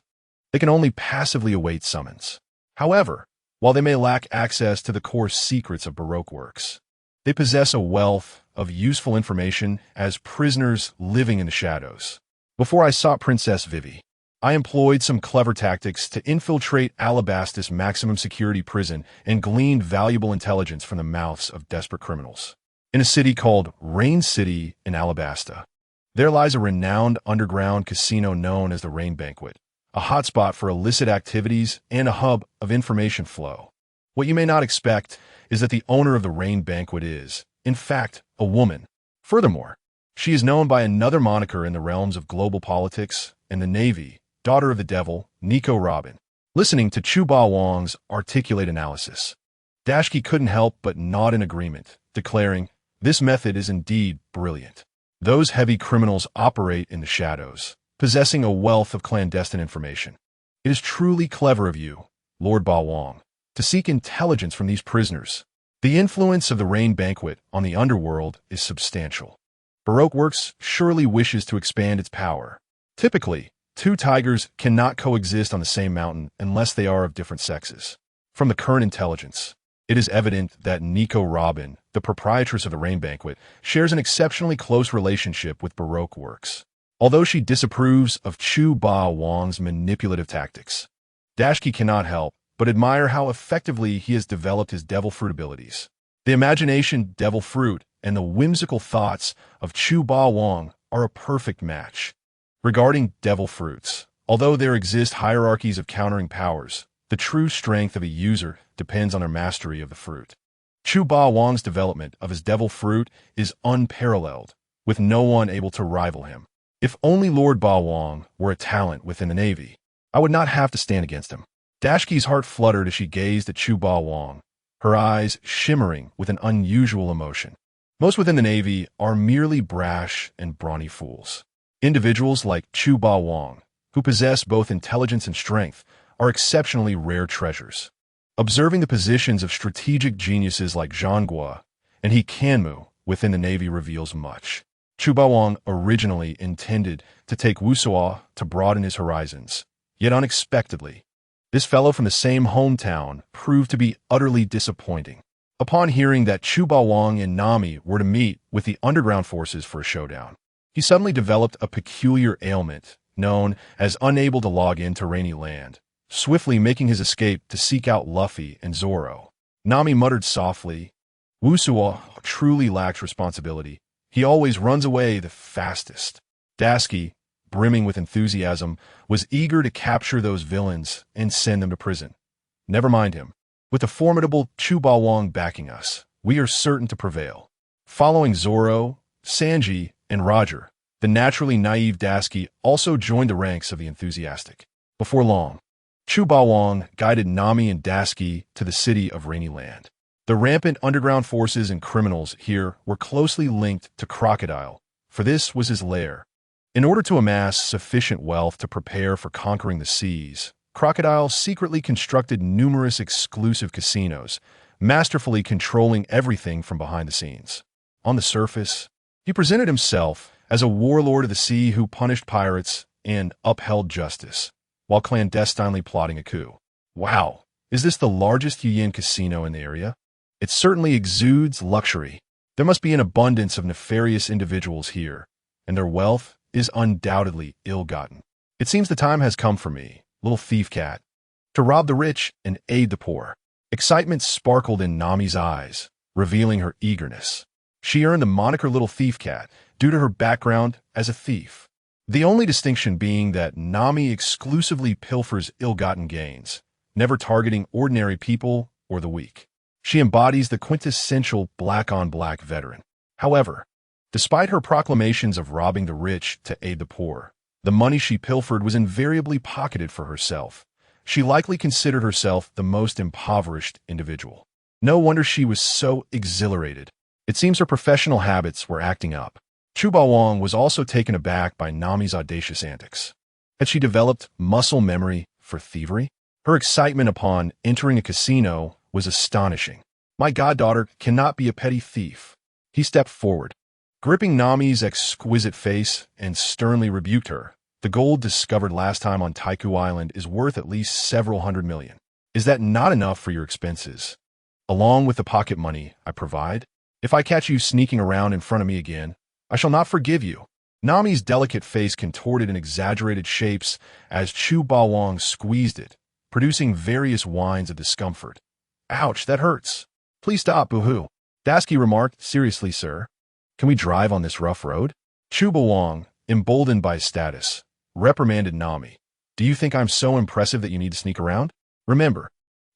They can only passively await summons. However, while they may lack access to the core secrets of Baroque Works, they possess a wealth of useful information as prisoners living in the shadows. Before I sought Princess Vivi, I employed some clever tactics to infiltrate Alabasta's maximum security prison and gleaned valuable intelligence from the mouths of desperate criminals. In a city called Rain City in Alabasta, there lies a renowned underground casino known as the Rain Banquet, a hotspot for illicit activities and a hub of information flow. What you may not expect is that the owner of the Rain Banquet is, in fact, a woman. Furthermore, she is known by another moniker in the realms of global politics and the Navy, daughter of the devil, Nico Robin. Listening to Chu Ba Wang's articulate analysis, Dashki couldn't help but nod in agreement, declaring, "This method is indeed brilliant. Those heavy criminals operate in the shadows, possessing a wealth of clandestine information. It is truly clever of you, Lord Ba Wang, to seek intelligence from these prisoners. The influence of the Rain Banquet on the underworld is substantial. Baroque Works surely wishes to expand its power. Typically, two tigers cannot coexist on the same mountain unless they are of different sexes. From the current intelligence, it is evident that Nico Robin, the proprietress of the Rain Banquet, shares an exceptionally close relationship with Baroque Works. Although she disapproves of Chu Ba Wang's manipulative tactics, Dashki cannot help but admire how effectively he has developed his devil fruit abilities. The imagination devil fruit and the whimsical thoughts of Chu Ba Wang are a perfect match. Regarding devil fruits, although there exist hierarchies of countering powers, the true strength of a user depends on their mastery of the fruit. Chu Ba Wang's development of his devil fruit is unparalleled, with no one able to rival him. If only Lord Ba Wang were a talent within the Navy, I would not have to stand against him. Dashki's heart fluttered as she gazed at Chu Ba Wang, her eyes shimmering with an unusual emotion. Most within the Navy are merely brash and brawny fools. Individuals like Chu Ba Wang, who possess both intelligence and strength, are exceptionally rare treasures. Observing the positions of strategic geniuses like Zhang Guo and He Kanmu within the Navy reveals much. Chu Ba Wang originally intended to take Wu Suo to broaden his horizons, yet unexpectedly, this fellow from the same hometown proved to be utterly disappointing. Upon hearing that Chu Ba Wang and Nami were to meet with the underground forces for a showdown, he suddenly developed a peculiar ailment known as unable to log into Rainy Land, swiftly making his escape to seek out Luffy and Zoro. Nami muttered softly, "Wu Suo truly lacks responsibility. He always runs away the fastest." Dashki, brimming with enthusiasm, was eager to capture those villains and send them to prison. Never mind him. With the formidable Chu Ba Wang backing us, we are certain to prevail. Following Zoro, Sanji, and Roger, the naturally naive Dashki also joined the ranks of the enthusiastic. Before long, Chu Ba Wang guided Nami and Dashki to the city of Rainy Land. The rampant underground forces and criminals here were closely linked to Crocodile, for this was his lair. In order to amass sufficient wealth to prepare for conquering the seas, Crocodile secretly constructed numerous exclusive casinos, masterfully controlling everything from behind the scenes. On the surface, he presented himself as a warlord of the sea who punished pirates and upheld justice, while clandestinely plotting a coup. Wow, is this the largest Yuan casino in the area? It certainly exudes luxury. There must be an abundance of nefarious individuals here, and their wealth is undoubtedly ill-gotten. It seems the time has come for me, little thief cat, to rob the rich and aid the poor. Excitement sparkled in Nami's eyes, revealing her eagerness. She earned the moniker Little Thief Cat due to her background as a thief. The only distinction being that Nami exclusively pilfers ill-gotten gains, never targeting ordinary people or the weak. She embodies the quintessential black-on-black veteran. However, despite her proclamations of robbing the rich to aid the poor, the money she pilfered was invariably pocketed for herself. She likely considered herself the most impoverished individual. No wonder she was so exhilarated. It seems her professional habits were acting up. Chu Ba Wang was also taken aback by Nami's audacious antics. Had she developed muscle memory for thievery? Her excitement upon entering a casino was astonishing. My goddaughter cannot be a petty thief. He stepped forward, gripping Nami's exquisite face, and sternly rebuked her. The gold discovered last time on Taiku Island is worth at least several hundred million. Is that not enough for your expenses? Along with the pocket money I provide? If I catch you sneaking around in front of me again, I shall not forgive you. Nami's delicate face contorted in exaggerated shapes as Chu Ba Wang squeezed it, producing various whines of discomfort. Ouch, that hurts. Please stop, boo-hoo. Dashki remarked, seriously, sir. Can we drive on this rough road? Chu Ba Wang, emboldened by his status, reprimanded Nami. Do you think I'm so impressive that you need to sneak around? Remember,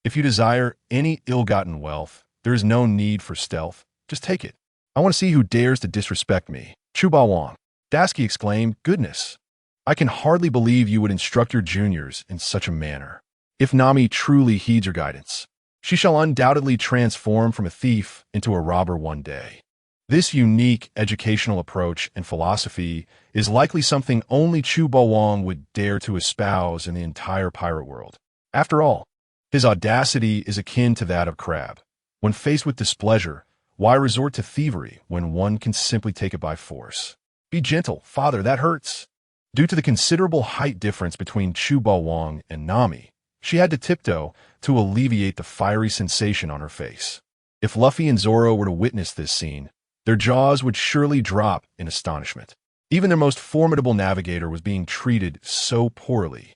if you desire any ill-gotten wealth, there is no need for stealth. Just take it. I want to see who dares to disrespect me. Chu Ba Wang. Dashki exclaimed, goodness. I can hardly believe you would instruct your juniors in such a manner. If Nami truly heeds your guidance, she shall undoubtedly transform from a thief into a robber one day. This unique educational approach and philosophy is likely something only Chu Ba Wang would dare to espouse in the entire pirate world. After all, his audacity is akin to that of Crab. When faced with displeasure, Why resort to thievery when one can simply take it by force? Be gentle, father, that hurts. Due to the considerable height difference between Chu Wang and Nami, she had to tiptoe to alleviate the fiery sensation on her face. If Luffy and Zoro were to witness this scene, their jaws would surely drop in astonishment. Even their most formidable navigator was being treated so poorly.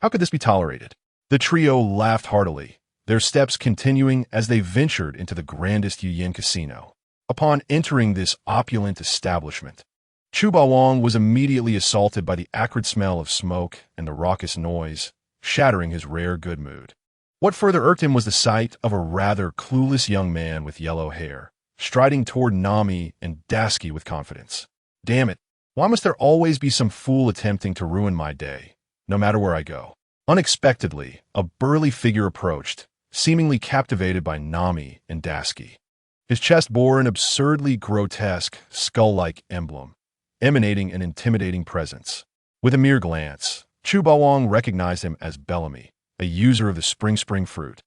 How could this be tolerated? The trio laughed heartily, their steps continuing as they ventured into the grandest Yu casino. Upon entering this opulent establishment, Chu Wang was immediately assaulted by the acrid smell of smoke and the raucous noise, shattering his rare good mood. What further irked him was the sight of a rather clueless young man with yellow hair, striding toward Nami and Daisuke with confidence. Damn it, why must there always be some fool attempting to ruin my day, no matter where I go? Unexpectedly, a burly figure approached, seemingly captivated by Nami and Daisuke. His chest bore an absurdly grotesque, skull-like emblem, emanating an intimidating presence. With a mere glance, Chu Wang recognized him as Bellamy, a user of the Spring fruit.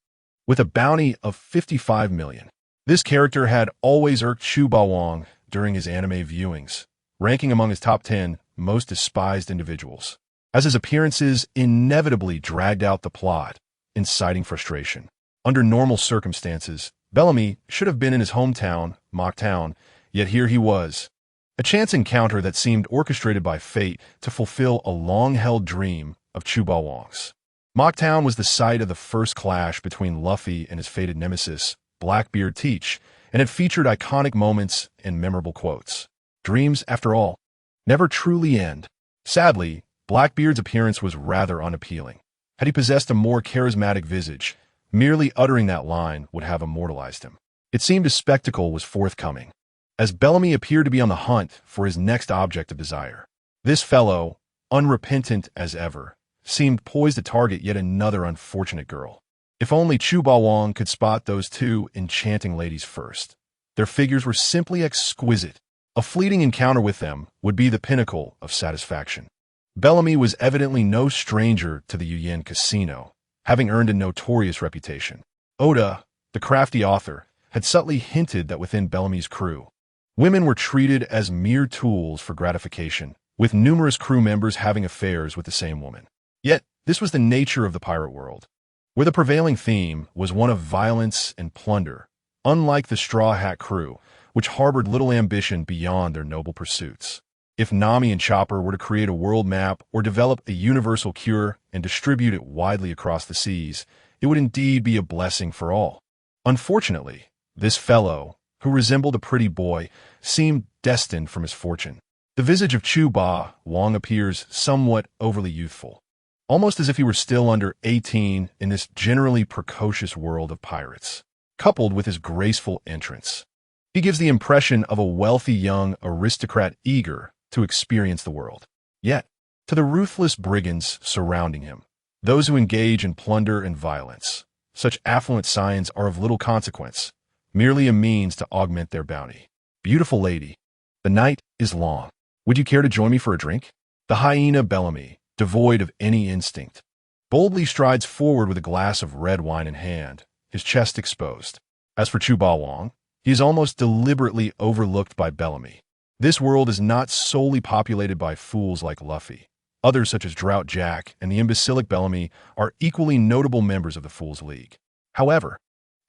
With a bounty of 55 million. This character had always irked Chu Wang during his anime viewings, ranking among his top 10 most despised individuals, as his appearances inevitably dragged out the plot, inciting frustration. Under normal circumstances, Bellamy should have been in his hometown, Mihawk Town, yet here he was. A chance encounter that seemed orchestrated by fate to fulfill a long-held dream of Chu Wang's. Mihawk Town was the site of the first clash between Luffy and his fated nemesis, Blackbeard Teach, and it featured iconic moments and memorable quotes. Dreams, after all, never truly end. Sadly, Blackbeard's appearance was rather unappealing. Had he possessed a more charismatic visage, merely uttering that line would have immortalized him. It seemed a spectacle was forthcoming, as Bellamy appeared to be on the hunt for his next object of desire. This fellow, unrepentant as ever, seemed poised to target yet another unfortunate girl. If only Chu Wang could spot those two enchanting ladies first. Their figures were simply exquisite. A fleeting encounter with them would be the pinnacle of satisfaction. Bellamy was evidently no stranger to the Yu casino, having earned a notorious reputation. Oda, the crafty author, had subtly hinted that within Bellamy's crew, women were treated as mere tools for gratification, with numerous crew members having affairs with the same woman. Yet, this was the nature of the pirate world, where the prevailing theme was one of violence and plunder, unlike the Straw Hat crew, which harbored little ambition beyond their noble pursuits. If Nami and Chopper were to create a world map or develop a universal cure and distribute it widely across the seas, it would indeed be a blessing for all. Unfortunately, this fellow, who resembled a pretty boy, seemed destined for misfortune. The visage of Chu Wang appears somewhat overly youthful, almost as if he were still under 18 in this generally precocious world of pirates. Coupled with his graceful entrance, he gives the impression of a wealthy young aristocrat eager to experience the world. Yet, to the ruthless brigands surrounding him, those who engage in plunder and violence, such affluent signs are of little consequence, merely a means to augment their bounty. Beautiful lady, the night is long. Would you care to join me for a drink? The hyena Bellamy, devoid of any instinct, boldly strides forward with a glass of red wine in hand, his chest exposed. As for Chu Wang, he is almost deliberately overlooked by Bellamy. This world is not solely populated by fools like Luffy. Others such as Drought Jack and the imbecilic Bellamy are equally notable members of the Fools League. However,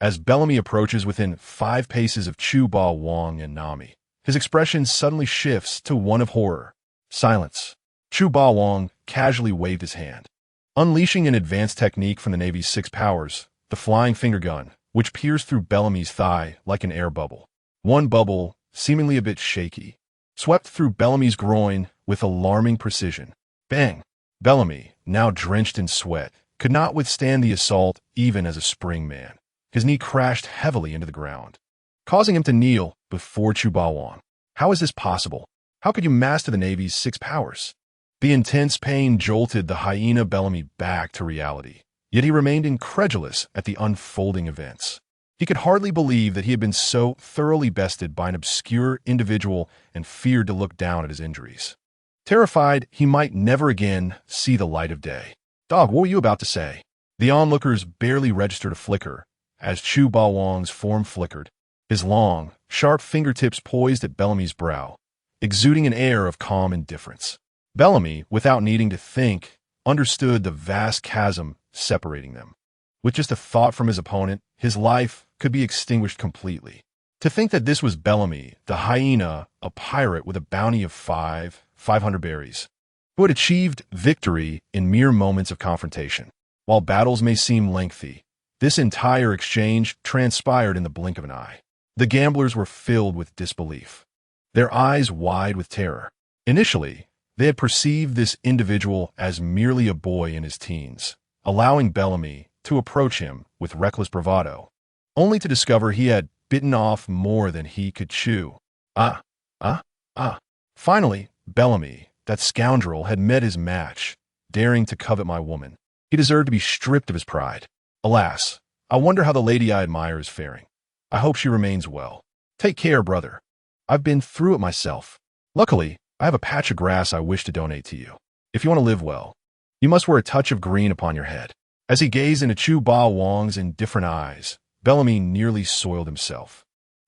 as Bellamy approaches within 5 paces of Chu Wang and Nami, his expression suddenly shifts to one of horror. Silence. Chu Wang casually waved his hand, unleashing an advanced technique from the Navy's 6 powers, the flying finger gun, which pierced through Bellamy's thigh like an air bubble. One bubble, seemingly a bit shaky, swept through Bellamy's groin with alarming precision. Bang! Bellamy, now drenched in sweat, could not withstand the assault even as a spring man. His knee crashed heavily into the ground, causing him to kneel before Chu Wang. How is this possible? How could you master the Navy's 6 powers? The intense pain jolted the hyena Bellamy back to reality, yet he remained incredulous at the unfolding events. He could hardly believe that he had been so thoroughly bested by an obscure individual and feared to look down at his injuries. Terrified he might never again see the light of day. Dog, what were you about to say? The onlookers barely registered a flicker as Chu Wang's form flickered, his long, sharp fingertips poised at Bellamy's brow, exuding an air of calm indifference. Bellamy, without needing to think, understood the vast chasm separating them. With just a thought from his opponent, his life could be extinguished completely. To think that this was Bellamy, the hyena, a pirate with a bounty of 500 berries, who had achieved victory in mere moments of confrontation. While battles may seem lengthy, this entire exchange transpired in the blink of an eye. The gamblers were filled with disbelief, their eyes wide with terror. Initially, they had perceived this individual as merely a boy in his teens, allowing Bellamy to approach him with reckless bravado, only to discover he had bitten off more than he could chew. Finally, Bellamy, that scoundrel, had met his match, daring to covet my woman. He deserved to be stripped of his pride. Alas, I wonder how the lady I admire is faring. I hope she remains well. Take care, brother. I've been through it myself. Luckily, I have a patch of grass I wish to donate to you. If you want to live well, you must wear a touch of green upon your head. As he gazed into Chu Ba Wong's indifferent eyes, Bellamy nearly soiled himself.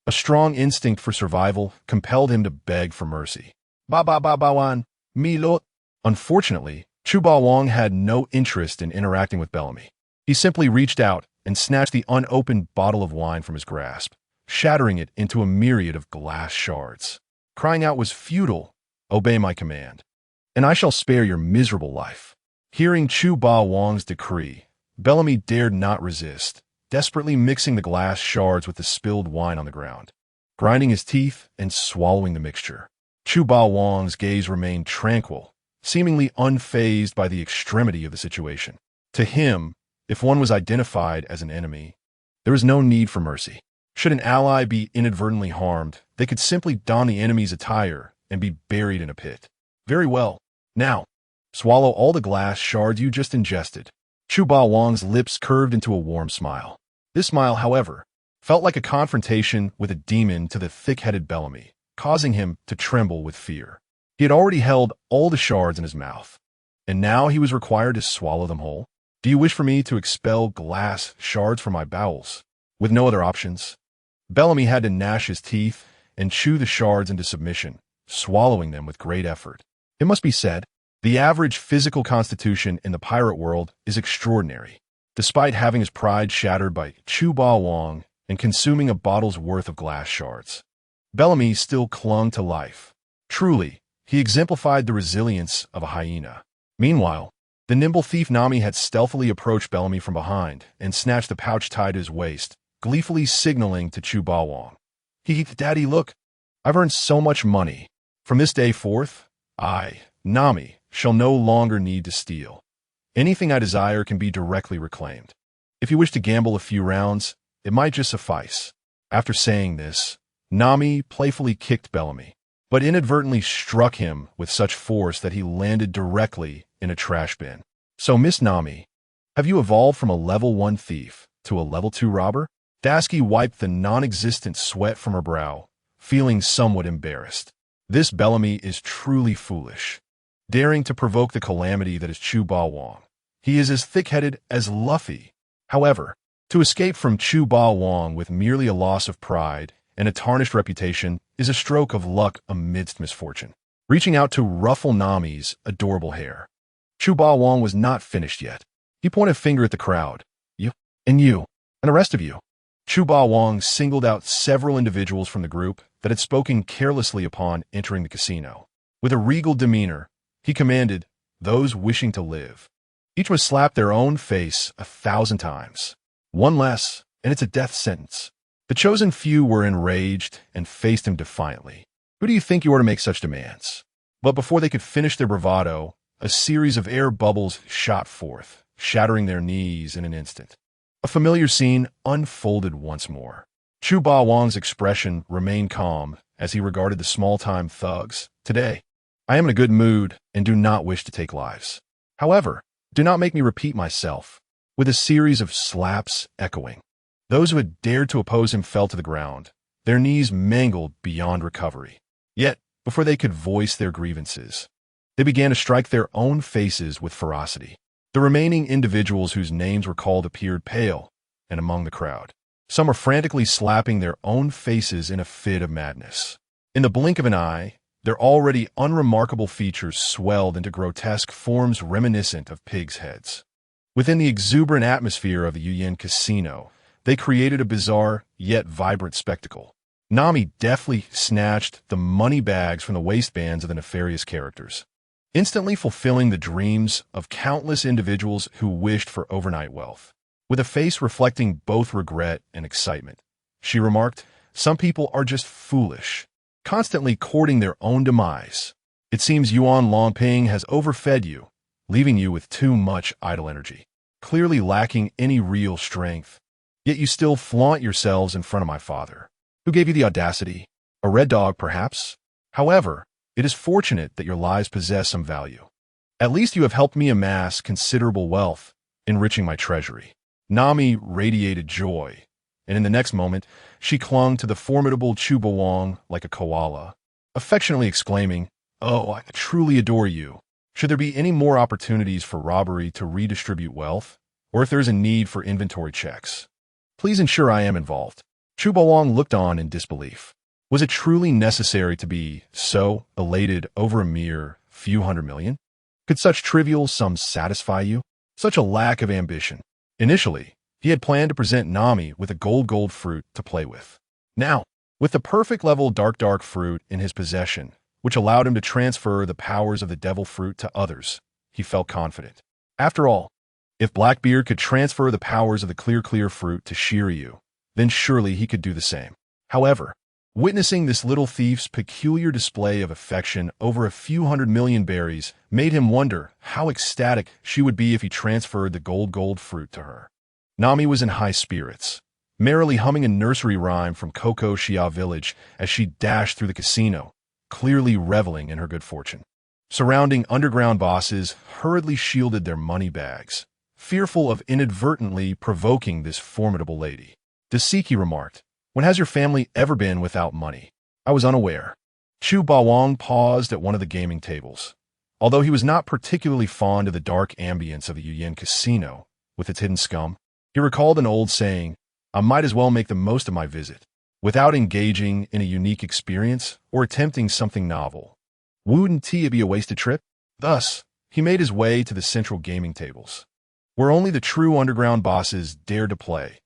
A strong instinct for survival compelled him to beg for mercy. Ba-ba-ba-ba-wan, me lo. Unfortunately, Chu Ba Wong had no interest in interacting with Bellamy. He simply reached out and snatched the unopened bottle of wine from his grasp, shattering it into a myriad of glass shards. Crying out was futile. Obey my command, and I shall spare your miserable life. Hearing Chu Ba Wong's decree, Bellamy dared not resist, desperately mixing the glass shards with the spilled wine on the ground, grinding his teeth and swallowing the mixture. Chu Ba Wong's gaze remained tranquil, seemingly unfazed by the extremity of the situation. To him, if one was identified as an enemy, there was no need for mercy. Should an ally be inadvertently harmed, they could simply don the enemy's attire and be buried in a pit. Very well. Now, swallow all the glass shards you just ingested. Chu Ba Wong's lips curved into a warm smile. This smile, however, felt like a confrontation with a demon to the thick-headed Bellamy, causing him to tremble with fear. He had already held all the shards in his mouth, and now he was required to swallow them whole. Do you wish for me to expel glass shards from my bowels, with no other options? Bellamy had to gnash his teeth and chew the shards into submission, swallowing them with great effort. It must be said, the average physical constitution in the pirate world is extraordinary. Despite having his pride shattered by Chu Ba Wong and consuming a bottle's worth of glass shards, Bellamy still clung to life. Truly, he exemplified the resilience of a hyena. Meanwhile, the nimble thief Nami had stealthily approached Bellamy from behind and snatched the pouch tied to his waist, gleefully signaling to Chu Ba Wong. Daddy, look, I've earned so much money. From this day forth, I, Nami, shall no longer need to steal. Anything I desire can be directly reclaimed. If you wish to gamble a few rounds, it might just suffice. After saying this, Nami playfully kicked Bellamy, but inadvertently struck him with such force that he landed directly in a trash bin. So, Miss Nami, have you evolved from a level 1 thief to a level 2 robber? Dasky wiped the non-existent sweat from her brow, feeling somewhat embarrassed. This Bellamy is truly foolish, daring to provoke the calamity that is Chu Ba Wong. He is as thick-headed as Luffy. However, to escape from Chu Ba Wong with merely a loss of pride and a tarnished reputation is a stroke of luck amidst misfortune. Reaching out to ruffle Nami's adorable hair, Chu Ba Wong was not finished yet. He pointed a finger at the crowd. You, and the rest of you. Chu Ba Wong singled out several individuals from the group that had spoken carelessly upon entering the casino. With a regal demeanor, he commanded, those wishing to live. Each must slap their own face 1,000 times. One less, and it's a death sentence. The chosen few were enraged and faced him defiantly. Who do you think you are to make such demands? But before they could finish their bravado, a series of air bubbles shot forth, shattering their knees in an instant. A familiar scene unfolded once more. Chu Ba Wong's expression remained calm as he regarded the small-time thugs. Today, I am in a good mood and do not wish to take lives. However, do not make me repeat myself, with a series of slaps echoing. Those who had dared to oppose him fell to the ground, their knees mangled beyond recovery. Yet, before they could voice their grievances, they began to strike their own faces with ferocity. The remaining individuals whose names were called appeared pale and among the crowd. Some are frantically slapping their own faces in a fit of madness. In the blink of an eye, their already unremarkable features swelled into grotesque forms reminiscent of pigs' heads. Within the exuberant atmosphere of the Yuyin casino, they created a bizarre yet vibrant spectacle. Nami deftly snatched the money bags from the waistbands of the nefarious characters, instantly fulfilling the dreams of countless individuals who wished for overnight wealth. With a face reflecting both regret and excitement, she remarked, "Some people are just foolish, constantly courting their own demise. It seems Yuan Longping has overfed you, leaving you with too much idle energy, clearly lacking any real strength. Yet you still flaunt yourselves in front of my father. Who gave you the audacity? A red dog, perhaps? However, it is fortunate that your lies possess some value. At least you have helped me amass considerable wealth, enriching my treasury." Nami radiated joy, and in the next moment, she clung to the formidable Chu Bawang like a koala, affectionately exclaiming, "Oh, I truly adore you. Should there be any more opportunities for robbery to redistribute wealth, or if there is a need for inventory checks, please ensure I am involved." Chu Bawang looked on in disbelief. Was it truly necessary to be so elated over a mere few hundred million? Could such trivial sums satisfy you? Such a lack of ambition. Initially, he had planned to present Nami with a gold fruit to play with. Now, with the perfect level dark fruit in his possession, which allowed him to transfer the powers of the devil fruit to others, he felt confident. After all, if Blackbeard could transfer the powers of the clear fruit to Shiryu, then surely he could do the same. However, witnessing this little thief's peculiar display of affection over a few 100 million berries made him wonder how ecstatic she would be if he transferred the gold fruit to her. Nami was in high spirits, merrily humming a nursery rhyme from Coco Xia Village as she dashed through the casino, clearly reveling in her good fortune. Surrounding underground bosses hurriedly shielded their money bags, fearful of inadvertently provoking this formidable lady. Dasiki remarked, "When has your family ever been without money?" "I was unaware." Chu Bawang paused at one of the gaming tables. Although he was not particularly fond of the dark ambience of the Yuyin casino, with its hidden scum, he recalled an old saying, "I might as well make the most of my visit, without engaging in a unique experience or attempting something novel. Wouldn't it be a wasted trip?" Thus, he made his way to the central gaming tables, where only the true underground bosses dared to play,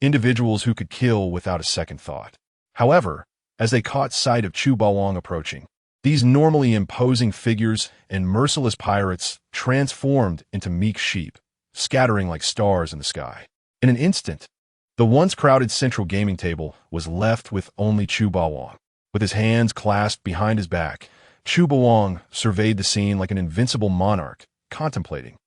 individuals who could kill without a second thought. However, as they caught sight of Chu Bawang approaching, these normally imposing figures and merciless pirates transformed into meek sheep, scattering like stars in the sky. In an instant, the once crowded central gaming table was left with only Chu Bawang. With his hands clasped behind his back, Chu Bawang surveyed the scene like an invincible monarch, contemplating.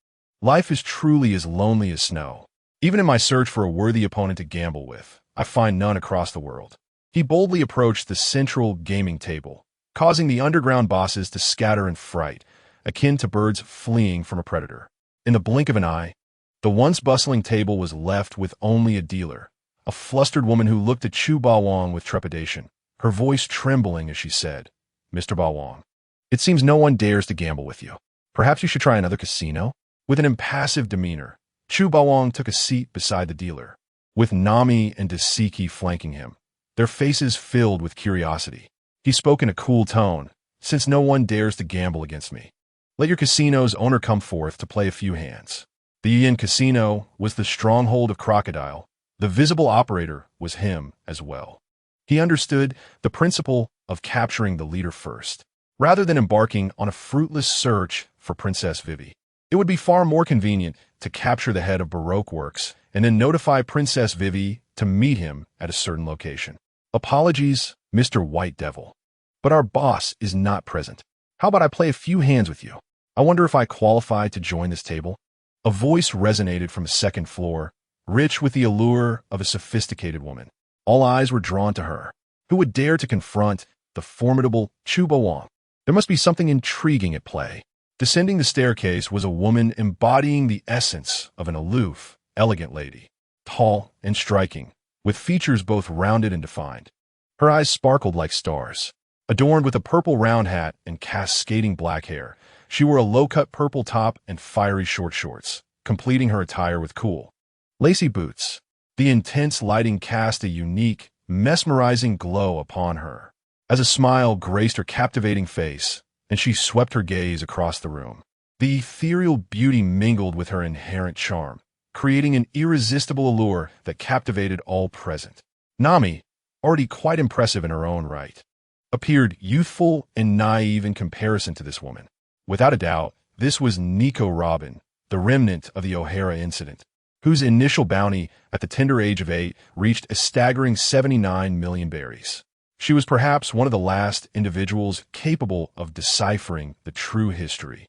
Life is truly as lonely as snow. Even in my search for a worthy opponent to gamble with, I find none across the world. He boldly approached the central gaming table, causing the underground bosses to scatter in fright, akin to birds fleeing from a predator. In the blink of an eye, the once bustling table was left with only a dealer, a flustered woman who looked at Chu Bawang with trepidation, her voice trembling as she said, "Mr. Bawang, it seems no one dares to gamble with you. Perhaps you should try another casino?" With an impassive demeanor, Chu Bawang took a seat beside the dealer, with Nami and Dasiki flanking him, their faces filled with curiosity. He spoke in a cool tone, "Since no one dares to gamble against me, let your casino's owner come forth to play a few hands." The Yin Casino was the stronghold of Crocodile. The visible operator was him as well. He understood the principle of capturing the leader first, rather than embarking on a fruitless search for Princess Vivi. It would be far more convenient to capture the head of Baroque Works and then notify Princess Vivi to meet him at a certain location. "Apologies, Mr. White Devil, but our boss is not present. How about I play a few hands with you? I wonder if I qualify to join this table?" A voice resonated from the second floor, rich with the allure of a sophisticated woman. All eyes were drawn to her. Who would dare to confront the formidable Chu Bawang? There must be something intriguing at play. Descending the staircase was a woman embodying the essence of an aloof, elegant lady, tall and striking, with features both rounded and defined. Her eyes sparkled like stars. Adorned with a purple round hat and cascading black hair, she wore a low-cut purple top and fiery short shorts, completing her attire with cool, lacy boots. The intense lighting cast a unique, mesmerizing glow upon her, as a smile graced her captivating face, and she swept her gaze across the room. The ethereal beauty mingled with her inherent charm, creating an irresistible allure that captivated all present. Nami, already quite impressive in her own right, appeared youthful and naive in comparison to this woman. Without a doubt, this was Nico Robin, the remnant of the O'Hara incident, whose initial bounty at the tender age of 8 reached a staggering 79 million berries. She was perhaps one of the last individuals capable of deciphering the true history,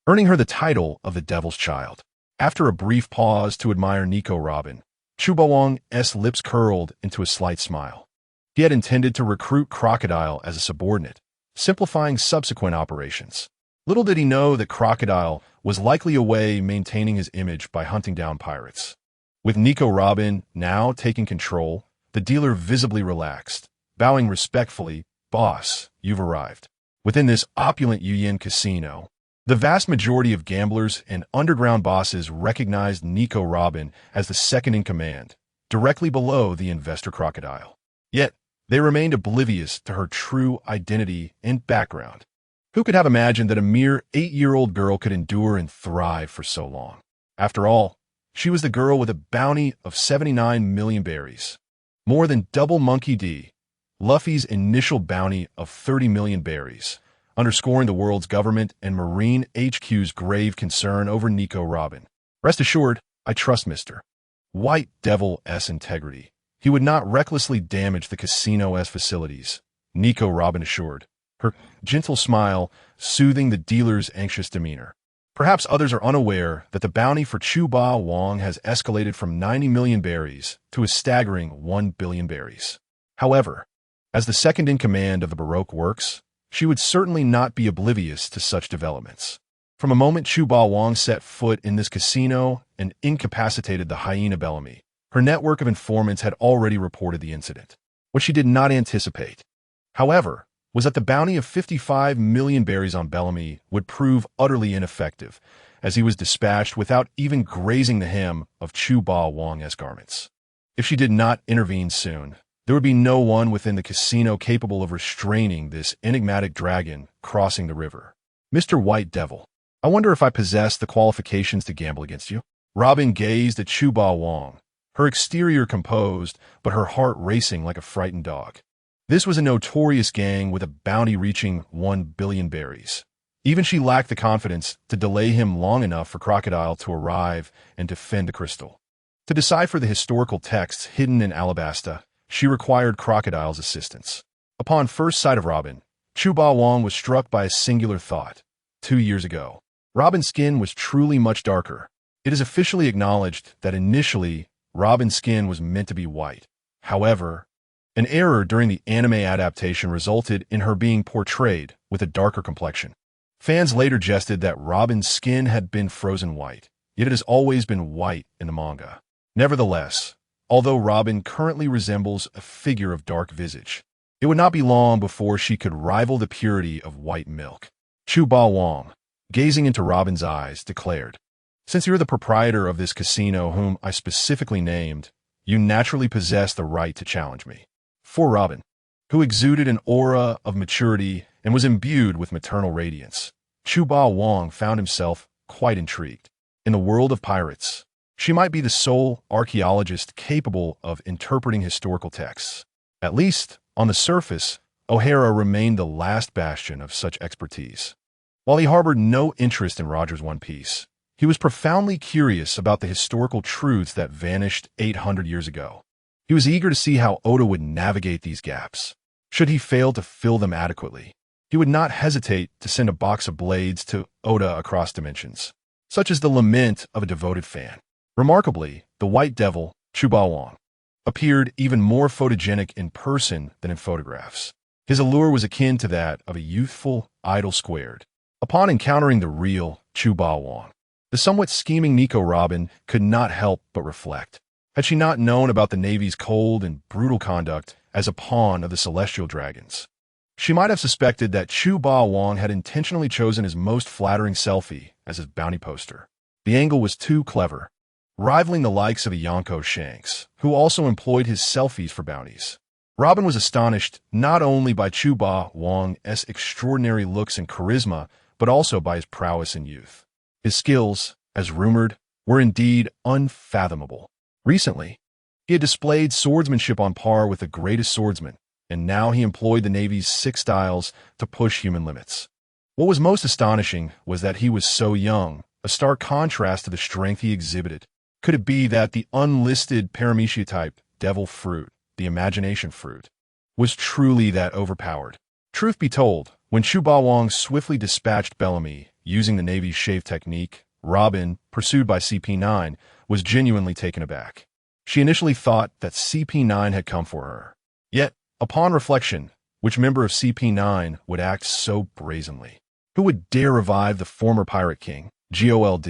earning her the title of the Devil's Child. After a brief pause to admire Nico Robin, Chu Bawang's lips curled into a slight smile. He had intended to recruit Crocodile as a subordinate, simplifying subsequent operations. Little did he know that Crocodile was likely away maintaining his image by hunting down pirates. With Nico Robin now taking control, the dealer visibly relaxed, bowing respectfully, "Boss, you've arrived." Within this opulent Yuyin casino, the vast majority of gamblers and underground bosses recognized Nico Robin as the second-in-command, directly below the investor Crocodile. Yet, they remained oblivious to her true identity and background. Who could have imagined that a mere 8-year-old girl could endure and thrive for so long? After all, she was the girl with a bounty of 79 million berries, more than double Monkey D. Luffy's initial bounty of 30 million berries, underscoring the world's government and Marine HQ's grave concern over Nico Robin. Rest assured, I trust Mr. White Devil's integrity. He would not recklessly damage the casino's facilities, Nico Robin assured, her gentle smile soothing the dealer's anxious demeanor. Perhaps others are unaware that the bounty for Chu Ba Wang has escalated from 90 million berries to a staggering 1 billion berries. However, as the second-in-command of the Baroque works, she would certainly not be oblivious to such developments. From a moment Chu Ba Wang set foot in this casino and incapacitated the hyena Bellamy, her network of informants had already reported the incident. What she did not anticipate, however, was that the bounty of 55 million berries on Bellamy would prove utterly ineffective, as he was dispatched without even grazing the hem of Chu Ba Wang's garments. If she did not intervene soon, there would be no one within the casino capable of restraining this enigmatic dragon crossing the river. Mr. White Devil, I wonder if I possess the qualifications to gamble against you? Robin gazed at Chu Ba Wang, her exterior composed, but her heart racing like a frightened dog. This was a notorious gang with a bounty reaching 1 billion berries. Even she lacked the confidence to delay him long enough for Crocodile to arrive and defend the crystal. To decipher the historical texts hidden in Alabasta, she required Crocodile's assistance. Upon first sight of Robin, Chu Ba Wang was struck by a singular thought. 2 years ago, Robin's skin was truly much darker. It is officially acknowledged that initially, Robin's skin was meant to be white. However, an error during the anime adaptation resulted in her being portrayed with a darker complexion. Fans later jested that Robin's skin had been frozen white, yet it has always been white in the manga. Nevertheless, although Robin currently resembles a figure of dark visage, it would not be long before she could rival the purity of white milk. Chu Ba Wang, gazing into Robin's eyes, declared, "Since you're the proprietor of this casino whom I specifically named, you naturally possess the right to challenge me." For Robin, who exuded an aura of maturity and was imbued with maternal radiance, Chu Ba Wang found himself quite intrigued. In the world of pirates, she might be the sole archaeologist capable of interpreting historical texts. At least, on the surface, O'Hara remained the last bastion of such expertise. While he harbored no interest in Roger's One Piece, he was profoundly curious about the historical truths that vanished 800 years ago. He was eager to see how Oda would navigate these gaps. Should he fail to fill them adequately, he would not hesitate to send a box of blades to Oda across dimensions, such as the lament of a devoted fan. Remarkably, the White Devil, Chu Ba Wang, appeared even more photogenic in person than in photographs. His allure was akin to that of a youthful idol squared. Upon encountering the real Chu Ba Wang, the somewhat scheming Nico Robin could not help but reflect. Had she not known about the Navy's cold and brutal conduct as a pawn of the celestial dragons, she might have suspected that Chu Ba Wang had intentionally chosen his most flattering selfie as his bounty poster. The angle was too clever. rivaling the likes of a Yonko Shanks, who also employed his selfies for bounties. Robin was astonished not only by Chu Ba Wang's extraordinary looks and charisma, but also by his prowess and youth. His skills, as rumored, were indeed unfathomable. Recently, he had displayed swordsmanship on par with the greatest swordsmen, and now he employed the Navy's 6 styles to push human limits. What was most astonishing was that he was so young, a stark contrast to the strength he exhibited. Could it be that the unlisted Paramecia type devil fruit, the imagination fruit, was truly that overpowered? Truth be told, when Chu Ba Wang swiftly dispatched Bellamy using the Navy's shave technique, Robin, pursued by CP9, was genuinely taken aback. She initially thought that CP9 had come for her. Yet, upon reflection, which member of CP9 would act so brazenly? Who would dare revive the former pirate king, GOLD?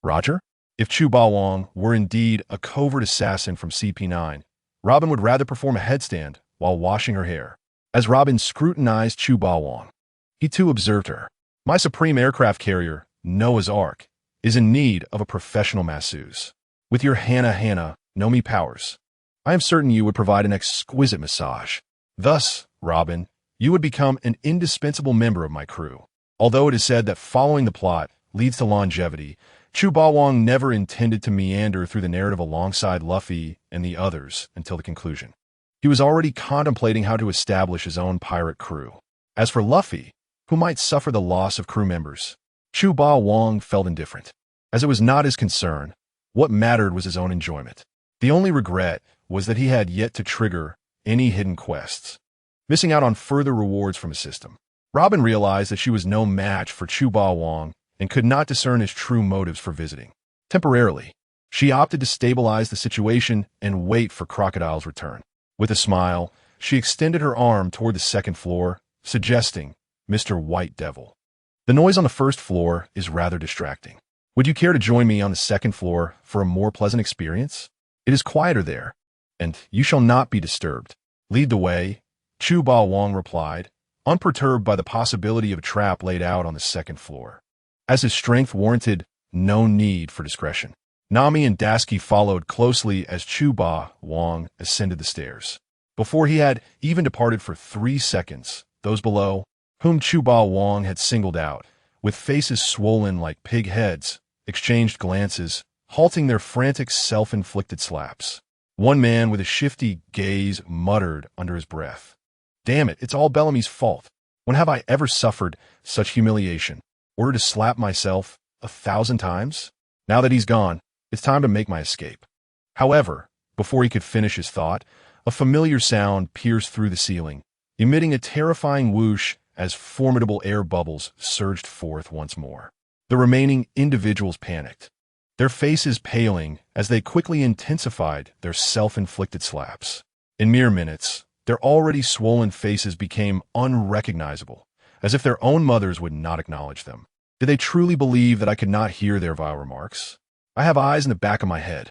Roger? If Chu Ba Wang were indeed a covert assassin from CP9, Robin would rather perform a headstand while washing her hair. As Robin scrutinized Chu Ba Wang, he too observed her. My supreme aircraft carrier, Noah's Ark, is in need of a professional masseuse. With your Hana Nomi powers, I am certain you would provide an exquisite massage. Thus, Robin, you would become an indispensable member of my crew. Although it is said that following the plot leads to longevity, Chu Ba Wang never intended to meander through the narrative alongside Luffy and the others until the conclusion. He was already contemplating how to establish his own pirate crew. As for Luffy, who might suffer the loss of crew members, Chu Ba Wang felt indifferent. As it was not his concern, what mattered was his own enjoyment. The only regret was that he had yet to trigger any hidden quests, missing out on further rewards from his system. Robin realized that she was no match for Chu Ba Wang and could not discern his true motives for visiting. Temporarily, she opted to stabilize the situation and wait for Crocodile's return. With a smile, she extended her arm toward the second floor, suggesting, Mr. White Devil. The noise on the first floor is rather distracting. Would you care to join me on the second floor for a more pleasant experience? It is quieter there, and you shall not be disturbed. Lead the way, Chu Ba Wang replied, unperturbed by the possibility of a trap laid out on the second floor. As his strength warranted, no need for discretion. Nami and Dasky followed closely as Chu Ba Wang ascended the stairs. Before he had even departed for 3 seconds, those below, whom Chu Ba Wang had singled out, with faces swollen like pig heads, exchanged glances, halting their frantic self-inflicted slaps. One man with a shifty gaze muttered under his breath, Damn it, it's all Bellamy's fault. When have I ever suffered such humiliation? Ordered to slap myself 1,000 times? Now that he's gone, it's time to make my escape. However, before he could finish his thought, a familiar sound pierced through the ceiling, emitting a terrifying whoosh as formidable air bubbles surged forth once more. The remaining individuals panicked, their faces paling as they quickly intensified their self-inflicted slaps. In mere minutes, their already swollen faces became unrecognizable, as if their own mothers would not acknowledge them. Did they truly believe that I could not hear their vile remarks? I have eyes in the back of my head.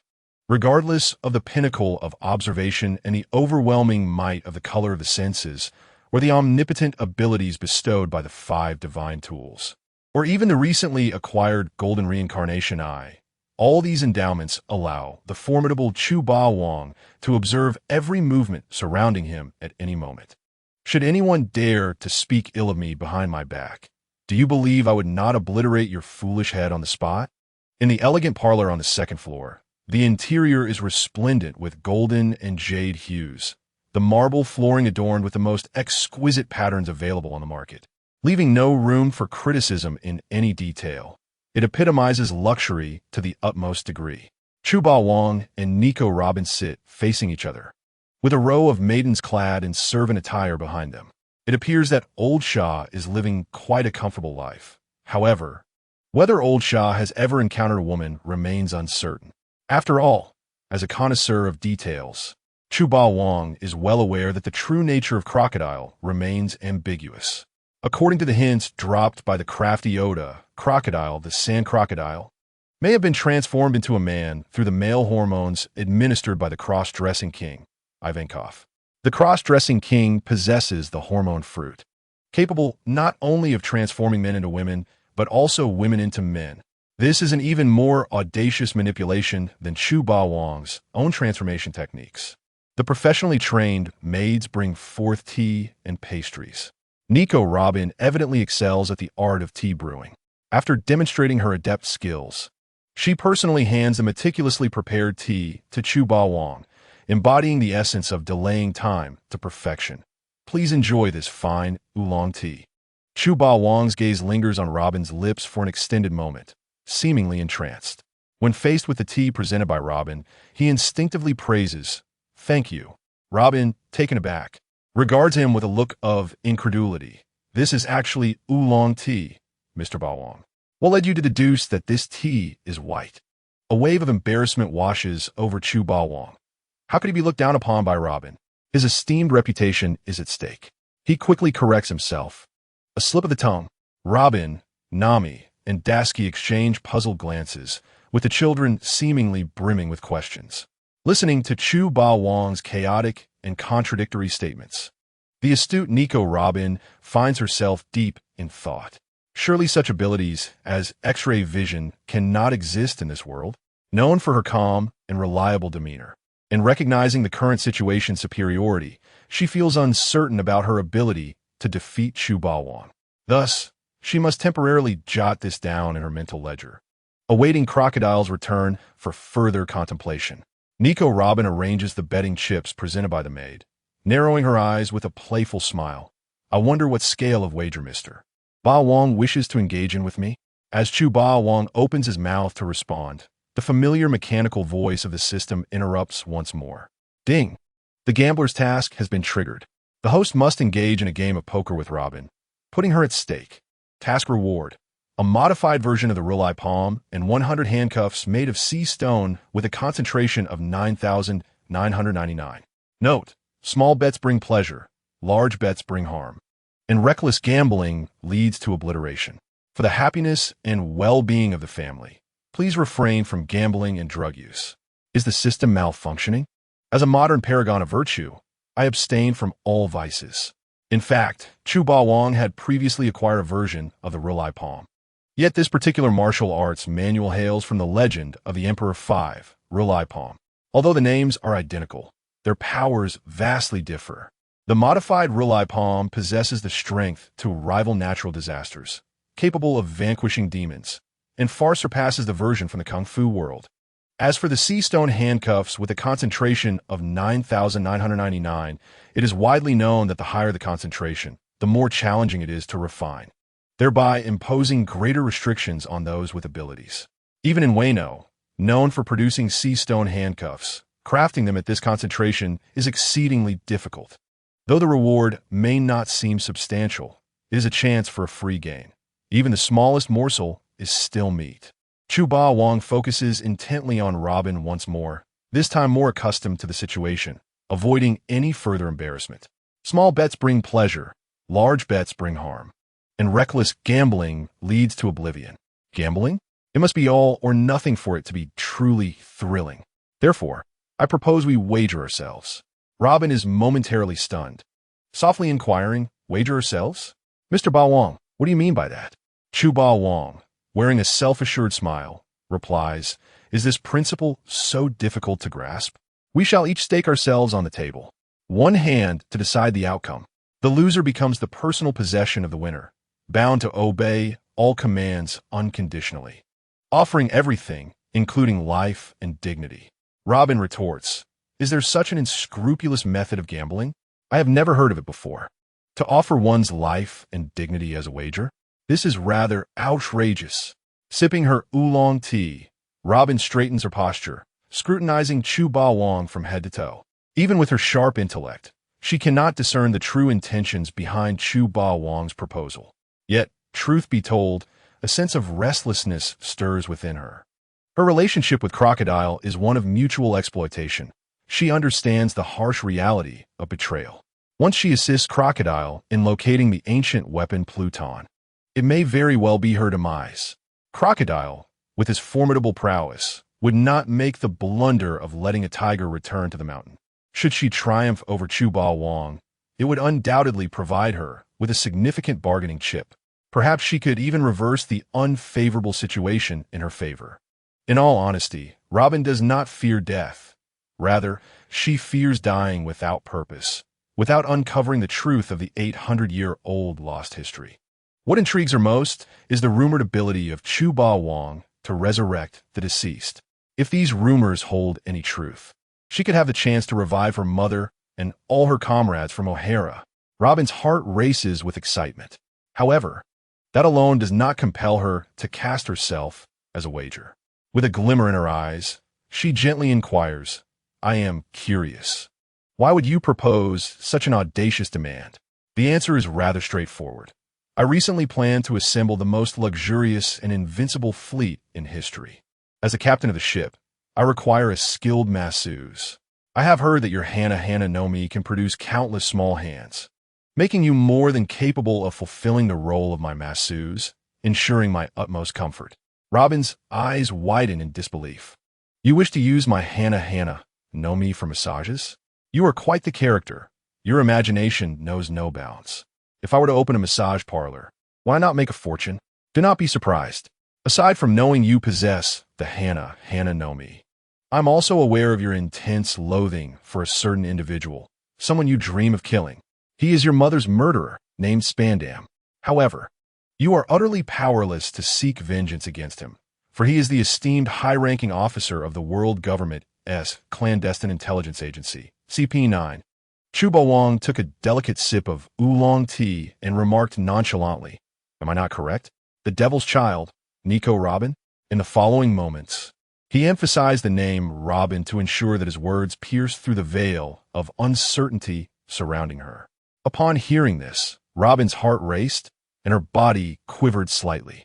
Regardless of the pinnacle of observation and the overwhelming might of the color of the senses, or the omnipotent abilities bestowed by the 5 divine tools, or even the recently acquired golden reincarnation eye, all these endowments allow the formidable Chu Ba Wang to observe every movement surrounding him at any moment. Should anyone dare to speak ill of me behind my back, do you believe I would not obliterate your foolish head on the spot? In the elegant parlor on the second floor, the interior is resplendent with golden and jade hues, the marble flooring adorned with the most exquisite patterns available on the market, leaving no room for criticism in any detail. It epitomizes luxury to the utmost degree. Chu Ba Wang and Nico Robin sit facing each other, with a row of maidens clad in servant attire behind them. It appears that Old Shah is living quite a comfortable life. However, whether Old Shah has ever encountered a woman remains uncertain. After all, as a connoisseur of details, Chu Ba Wang is well aware that the true nature of Crocodile remains ambiguous. According to the hints dropped by the crafty Oda, Crocodile, the sand crocodile, may have been transformed into a man through the male hormones administered by the cross-dressing king, Ivankov. The cross-dressing king possesses the hormone fruit, capable not only of transforming men into women, but also women into men. This is an even more audacious manipulation than Chu Ba Wang's own transformation techniques. The professionally trained maids bring forth tea and pastries. Nico Robin evidently excels at the art of tea brewing. After demonstrating her adept skills, she personally hands a meticulously prepared tea to Chu Ba Wang, embodying the essence of delaying time to perfection. Please enjoy this fine oolong tea. Chu Ba Wang's gaze lingers on Robin's lips for an extended moment, seemingly entranced. When faced with the tea presented by Robin, he instinctively praises, "Thank you." Robin, taken aback, regards him with a look of incredulity. "This is actually oolong tea, Mr. Ba Wang. What led you to deduce that this tea is white?" A wave of embarrassment washes over Chu Ba Wang. How could he be looked down upon by Robin? His esteemed reputation is at stake. He quickly corrects himself. A slip of the tongue. Robin, Nami, and Dasky exchange puzzled glances, with the children seemingly brimming with questions, listening to Chu Ba Wang's chaotic and contradictory statements. The astute Nico Robin finds herself deep in thought. Surely such abilities as X-ray vision cannot exist in this world. Known for her calm and reliable demeanor, and recognizing the current situation's superiority, she feels uncertain about her ability to defeat Chu Ba Wang. Thus, she must temporarily jot this down in her mental ledger, awaiting Crocodile's return for further contemplation. Nico Robin arranges the betting chips presented by the maid, narrowing her eyes with a playful smile. "I wonder what scale of wager Mr. Ba Wang wishes to engage in with me?" As Chu Ba Wang opens his mouth to respond, the familiar mechanical voice of the system interrupts once more. Ding! The gambler's task has been triggered. The host must engage in a game of poker with Robin, putting her at stake. Task reward: a modified version of the Rely Palm and 100 handcuffs made of sea stone with a concentration of 9,999. Note: small bets bring pleasure, large bets bring harm, and reckless gambling leads to obliteration. For the happiness and well-being of the family, please refrain from gambling and drug use. Is the system malfunctioning? As a modern paragon of virtue, I abstain from all vices. In fact, Chu Ba Wang had previously acquired a version of the Rely Palm. Yet this particular martial arts manual hails from the legend of the Emperor 5, Rely Palm. Although the names are identical, their powers vastly differ. The modified Rely Palm possesses the strength to rival natural disasters, capable of vanquishing demons, and far surpasses the version from the Kung Fu world. As for the sea stone handcuffs with a concentration of 9,999, it is widely known that the higher the concentration, the more challenging it is to refine, thereby imposing greater restrictions on those with abilities. Even in Wano, known for producing sea stone handcuffs, crafting them at this concentration is exceedingly difficult. Though the reward may not seem substantial, it is a chance for a free gain. Even the smallest morsel is still meat. Chu Ba Wang focuses intently on Robin once more, this time more accustomed to the situation, avoiding any further embarrassment. Small bets bring pleasure, large bets bring harm, and reckless gambling leads to oblivion. Gambling? It must be all or nothing for it to be truly thrilling. Therefore, I propose we wager ourselves. Robin is momentarily stunned, softly inquiring, "Wager ourselves? Mr. Ba Wang, what do you mean by that?" Chu Ba Wang, wearing a self-assured smile, replies, "Is this principle so difficult to grasp? We shall each stake ourselves on the table. One hand to decide the outcome. The loser becomes the personal possession of the winner, bound to obey all commands unconditionally, offering everything, including life and dignity." Robin retorts, "Is there such an unscrupulous method of gambling? I have never heard of it before. To offer one's life and dignity as a wager? This is rather outrageous." Sipping her oolong tea, Robin straightens her posture, scrutinizing Chu Ba Wang from head to toe. Even with her sharp intellect, she cannot discern the true intentions behind Chu Ba Wang's proposal. Yet, truth be told, a sense of restlessness stirs within her. Her relationship with Crocodile is one of mutual exploitation. She understands the harsh reality of betrayal. Once she assists Crocodile in locating the ancient weapon Pluton, it may very well be her demise. Crocodile, with his formidable prowess, would not make the blunder of letting a tiger return to the mountain. Should she triumph over Chu Ba Wang, it would undoubtedly provide her with a significant bargaining chip. Perhaps she could even reverse the unfavorable situation in her favor. In all honesty, Robin does not fear death. Rather, she fears dying without purpose, without uncovering the truth of the 800-year-old lost history. What intrigues her most is the rumored ability of Chu Ba Wong to resurrect the deceased. If these rumors hold any truth, she could have the chance to revive her mother and all her comrades from O'Hara. Robin's heart races with excitement. However, that alone does not compel her to cast herself as a wager. With a glimmer in her eyes, she gently inquires, "I am curious. Why would you propose such an audacious demand?" The answer is rather straightforward. I recently planned to assemble the most luxurious and invincible fleet in history. As the captain of the ship, I require a skilled masseuse. I have heard that your Hana no Mi can produce countless small hands, making you more than capable of fulfilling the role of my masseuse, ensuring my utmost comfort. Robin's eyes widen in disbelief. You wish to use my Hana no Mi for massages? You are quite the character. Your imagination knows no bounds. If I were to open a massage parlor, why not make a fortune? Do not be surprised. Aside from knowing you possess the Hana no Mi, I'm also aware of your intense loathing for a certain individual, someone you dream of killing. He is your mother's murderer, named Spandam. However, you are utterly powerless to seek vengeance against him, for he is the esteemed high-ranking officer of the World Government's Clandestine Intelligence Agency, CP9. Chu Ba Wong took a delicate sip of oolong tea and remarked nonchalantly, "Am I not correct? The Devil's Child, Nico Robin?" In the following moments, he emphasized the name Robin to ensure that his words pierced through the veil of uncertainty surrounding her. Upon hearing this, Robin's heart raced and her body quivered slightly.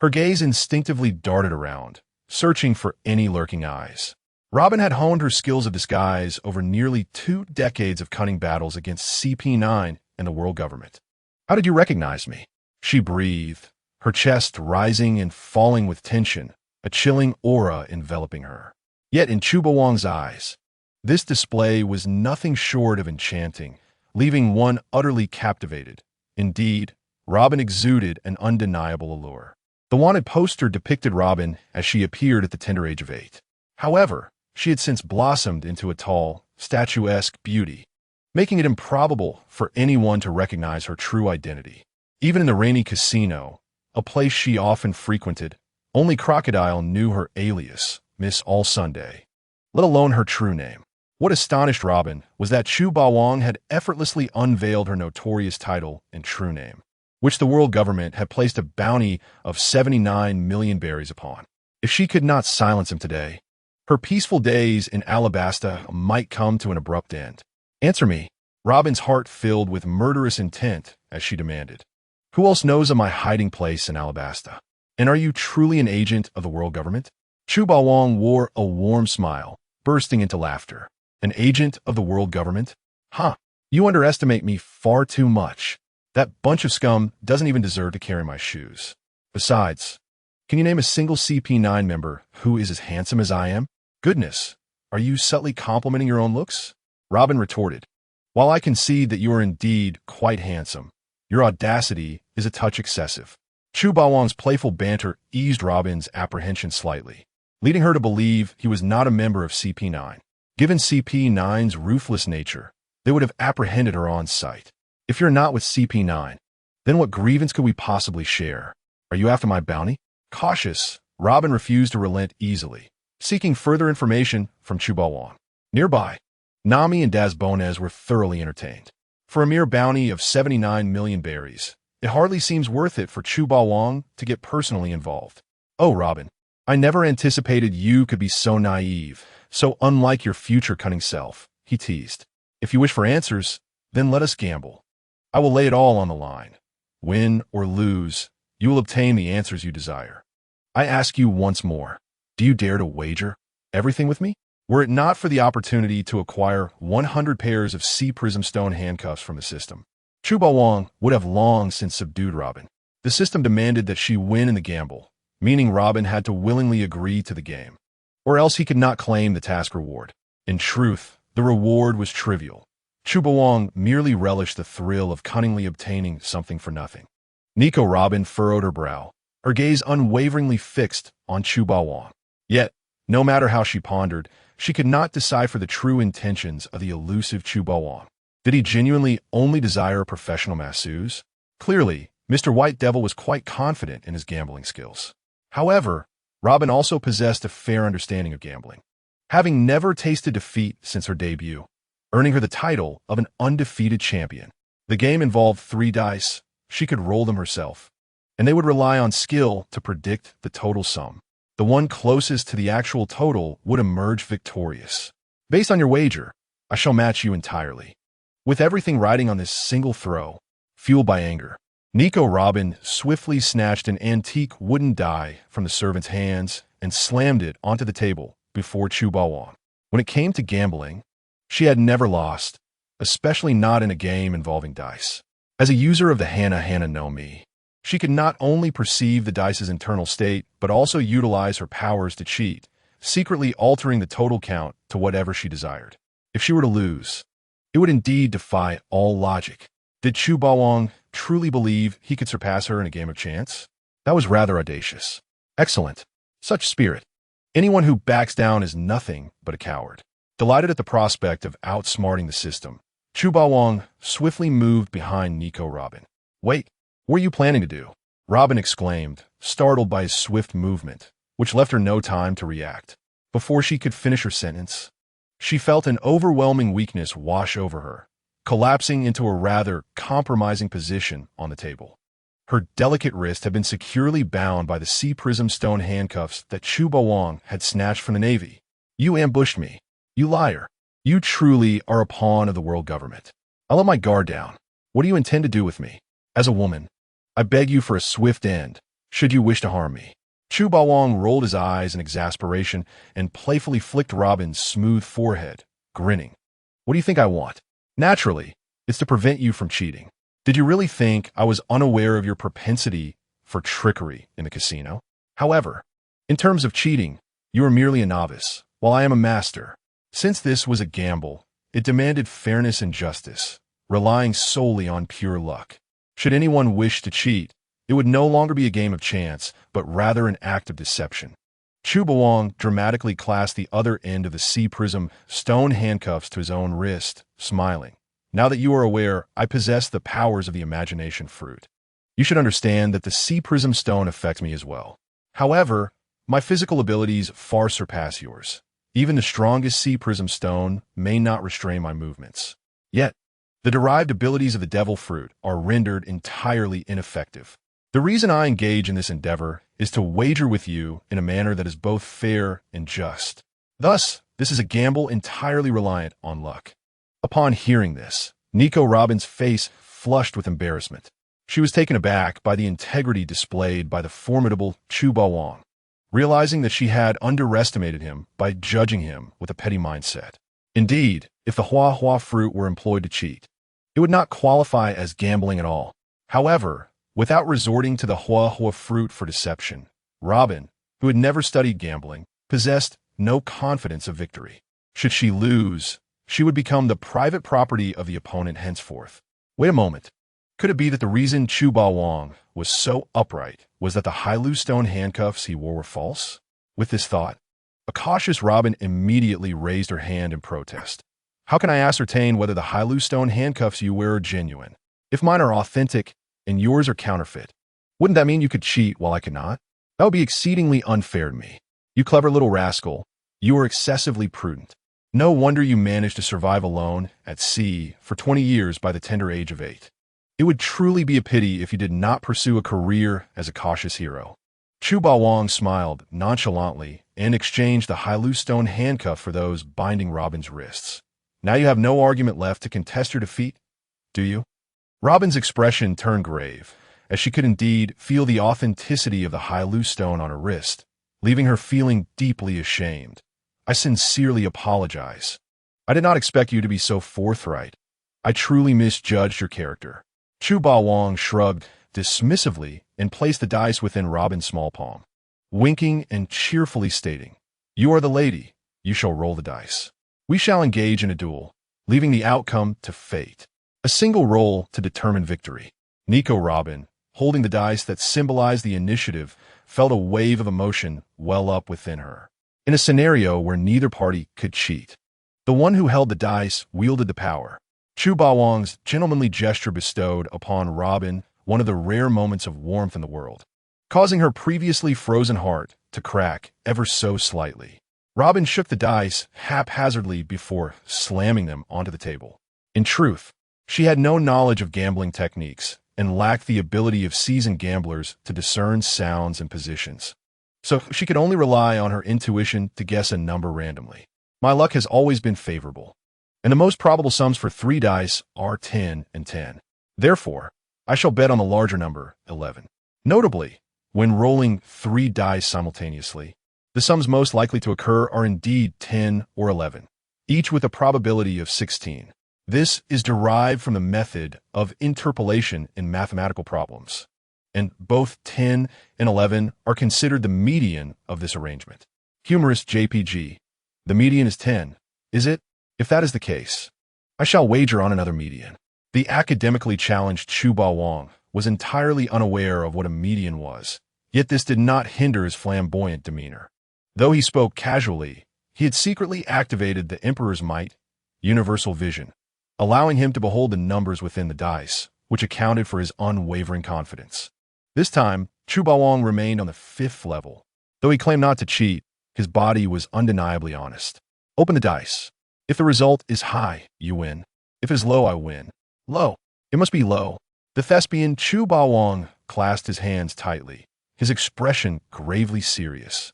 Her gaze instinctively darted around, searching for any lurking eyes. Robin had honed her skills of disguise over nearly 2 decades of cunning battles against CP9 and the world government. "How did you recognize me?" she breathed, her chest rising and falling with tension, a chilling aura enveloping her. Yet in Chu Ba Wong's eyes, this display was nothing short of enchanting, leaving one utterly captivated. Indeed, Robin exuded an undeniable allure. The wanted poster depicted Robin as she appeared at the tender age of 8. However, she had since blossomed into a tall, statuesque beauty, making it improbable for anyone to recognize her true identity. Even in the rainy casino, a place she often frequented, only Crocodile knew her alias, Miss All Sunday, let alone her true name. What astonished Robin was that Chu Ba Wong had effortlessly unveiled her notorious title and true name, which the world government had placed a bounty of 79 million berries upon. If she could not silence him today, her peaceful days in Alabasta might come to an abrupt end. "Answer me." Robin's heart filled with murderous intent as she demanded. "Who else knows of my hiding place in Alabasta? And are you truly an agent of the world government?" Chu Ba Wong wore a warm smile, bursting into laughter. "An agent of the world government? Huh, you underestimate me far too much. That bunch of scum doesn't even deserve to carry my shoes. Besides, can you name a single CP9 member who is as handsome as I am?" "Goodness, are you subtly complimenting your own looks?" Robin retorted. "While I concede that you are indeed quite handsome, your audacity is a touch excessive." Chu Ba Wong's playful banter eased Robin's apprehension slightly, leading her to believe he was not a member of CP9. Given CP9's ruthless nature, they would have apprehended her on sight. "If you're not with CP9, then what grievance could we possibly share? Are you after my bounty?" Cautious, Robin refused to relent easily, seeking further information from Chu Ba Wong. Nearby, Nami and Das Bonez were thoroughly entertained. For a mere bounty of 79 million berries, it hardly seems worth it for Chu Ba Wong to get personally involved. "Oh, Robin, I never anticipated you could be so naive, so unlike your future cunning self," he teased. "If you wish for answers, then let us gamble. I will lay it all on the line. Win or lose, you will obtain the answers you desire. I ask you once more, do you dare to wager everything with me? Were it not for the opportunity to acquire 100 pairs of sea prism stone handcuffs from the system, Chu Ba Wong would have long since subdued Robin. The system demanded that she win in the gamble, meaning Robin had to willingly agree to the game, or else he could not claim the task reward. In truth, the reward was trivial. Chu Ba Wong merely relished the thrill of cunningly obtaining something for nothing. Nico Robin furrowed her brow, her gaze unwaveringly fixed on Chu Bao. Yet, no matter how she pondered, she could not decipher the true intentions of the elusive Chu Bao. Did he genuinely only desire a professional masseuse? Clearly, Mr. White Devil was quite confident in his gambling skills. However, Robin also possessed a fair understanding of gambling, having never tasted defeat since her debut, earning her the title of an undefeated champion. The game involved 3 dice. She could roll them herself, and they would rely on skill to predict the total sum. The one closest to the actual total would emerge victorious. Based on your wager, I shall match you entirely. With everything riding on this single throw, fueled by anger, Nico Robin swiftly snatched an antique wooden die from the servant's hands and slammed it onto the table before Chu Bao. When it came to gambling, she had never lost, especially not in a game involving dice. As a user of the Hana no Mi, she could not only perceive the dice's internal state, but also utilize her powers to cheat, secretly altering the total count to whatever she desired. If she were to lose, it would indeed defy all logic. Did Chu Bao truly believe he could surpass her in a game of chance? That was rather audacious. Excellent. Such spirit. Anyone who backs down is nothing but a coward. Delighted at the prospect of outsmarting the system, Chu Bao swiftly moved behind Nico Robin. Wait, what are you planning to do? Robin exclaimed, startled by his swift movement, which left her no time to react. Before she could finish her sentence, she felt an overwhelming weakness wash over her, collapsing into a rather compromising position on the table. Her delicate wrist had been securely bound by the sea prism stone handcuffs that Chu Bao had snatched from the Navy. You ambushed me. You liar. You truly are a pawn of the world government. I'll let my guard down. What do you intend to do with me? As a woman, I beg you for a swift end, should you wish to harm me. Chu Bao rolled his eyes in exasperation and playfully flicked Robin's smooth forehead, grinning. What do you think I want? Naturally, it's to prevent you from cheating. Did you really think I was unaware of your propensity for trickery in the casino? However, in terms of cheating, you are merely a novice, while I am a master. Since this was a gamble, it demanded fairness and justice, relying solely on pure luck. Should anyone wish to cheat, it would no longer be a game of chance, but rather an act of deception. Chu Bao dramatically clasped the other end of the sea prism stone handcuffs to his own wrist, smiling. Now that you are aware, I possess the powers of the imagination fruit. You should understand that the sea prism stone affects me as well. However, my physical abilities far surpass yours. Even the strongest sea prism stone may not restrain my movements. Yet, the derived abilities of the devil fruit are rendered entirely ineffective. The reason I engage in this endeavor is to wager with you in a manner that is both fair and just. Thus, this is a gamble entirely reliant on luck. Upon hearing this, Nico Robin's face flushed with embarrassment. She was taken aback by the integrity displayed by the formidable Chu Bao, realizing that she had underestimated him by judging him with a petty mindset. Indeed, if the Hua fruit were employed to cheat, it would not qualify as gambling at all. However, without resorting to the Hua fruit for deception, Robin, who had never studied gambling, possessed no confidence of victory. Should she lose, she would become the private property of the opponent henceforth. Wait a moment. Could it be that the reason Chu Bao was so upright was that the Hailu stone handcuffs he wore were false? With this thought, a cautious Robin immediately raised her hand in protest. How can I ascertain whether the Hailu stone handcuffs you wear are genuine? If mine are authentic and yours are counterfeit, wouldn't that mean you could cheat while I could not? That would be exceedingly unfair to me. You clever little rascal, you are excessively prudent. No wonder you managed to survive alone at sea for 20 years by the tender age of 8. It would truly be a pity if you did not pursue a career as a cautious hero. Chu Bao smiled nonchalantly and exchanged the Hailu stone handcuff for those binding Robin's wrists. Now you have no argument left to contest your defeat, do you? Robin's expression turned grave, as she could indeed feel the authenticity of the Hailu stone on her wrist, leaving her feeling deeply ashamed. I sincerely apologize. I did not expect you to be so forthright. I truly misjudged your character. Chu Bao shrugged dismissively and placed the dice within Robin's small palm, winking and cheerfully stating, "You are the lady. You shall roll the dice. We shall engage in a duel, leaving the outcome to fate. A single roll to determine victory." Nico Robin, holding the dice that symbolized the initiative, felt a wave of emotion well up within her. In a scenario where neither party could cheat, the one who held the dice wielded the power. Chu Bawang's gentlemanly gesture bestowed upon Robin one of the rare moments of warmth in the world, causing her previously frozen heart to crack ever so slightly. Robin shook the dice haphazardly before slamming them onto the table. In truth, she had no knowledge of gambling techniques and lacked the ability of seasoned gamblers to discern sounds and positions. So she could only rely on her intuition to guess a number randomly. My luck has always been favorable, and the most probable sums for 3 dice are 10 and 10. Therefore, I shall bet on the larger number, 11. Notably, when rolling 3 dice simultaneously, the sums most likely to occur are indeed 10 or 11, each with a probability of 16. This is derived from the method of interpolation in mathematical problems, and both 10 and 11 are considered the median of this arrangement. Humorist JPG, the median is 10, is it? If that is the case, I shall wager on another median. The academically challenged Chu Bawang was entirely unaware of what a median was, yet this did not hinder his flamboyant demeanor. Though he spoke casually, he had secretly activated the Emperor's might, universal vision, allowing him to behold the numbers within the dice, which accounted for his unwavering confidence. This time, Chu Bawang remained on the 5th level. Though he claimed not to cheat, his body was undeniably honest. Open the dice. If the result is high, you win. If it is low, I win. Low. It must be low. The thespian Chu Bawang clasped his hands tightly, his expression gravely serious,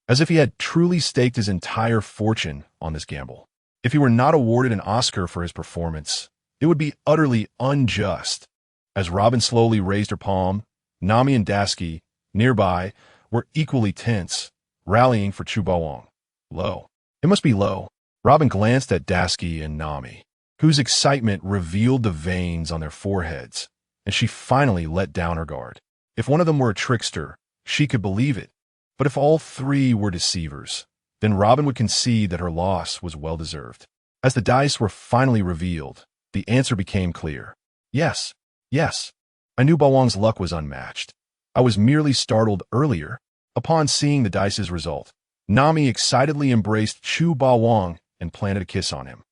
as if he had truly staked his entire fortune on this gamble. If he were not awarded an Oscar for his performance, it would be utterly unjust. As Robin slowly raised her palm, Nami and Dasky, nearby, were equally tense, rallying for Chu Bawang. Low. It must be low. Robin glanced at Dasky and Nami, whose excitement revealed the veins on their foreheads, and she finally let down her guard. If one of them were a trickster, she could believe it, but if all 3 were deceivers, then Robin would concede that her loss was well-deserved. As the dice were finally revealed, the answer became clear. Yes, yes. I knew Bawang's luck was unmatched. I was merely startled earlier. Upon seeing the dice's result, Nami excitedly embraced Chu Bawang and planted a kiss on him.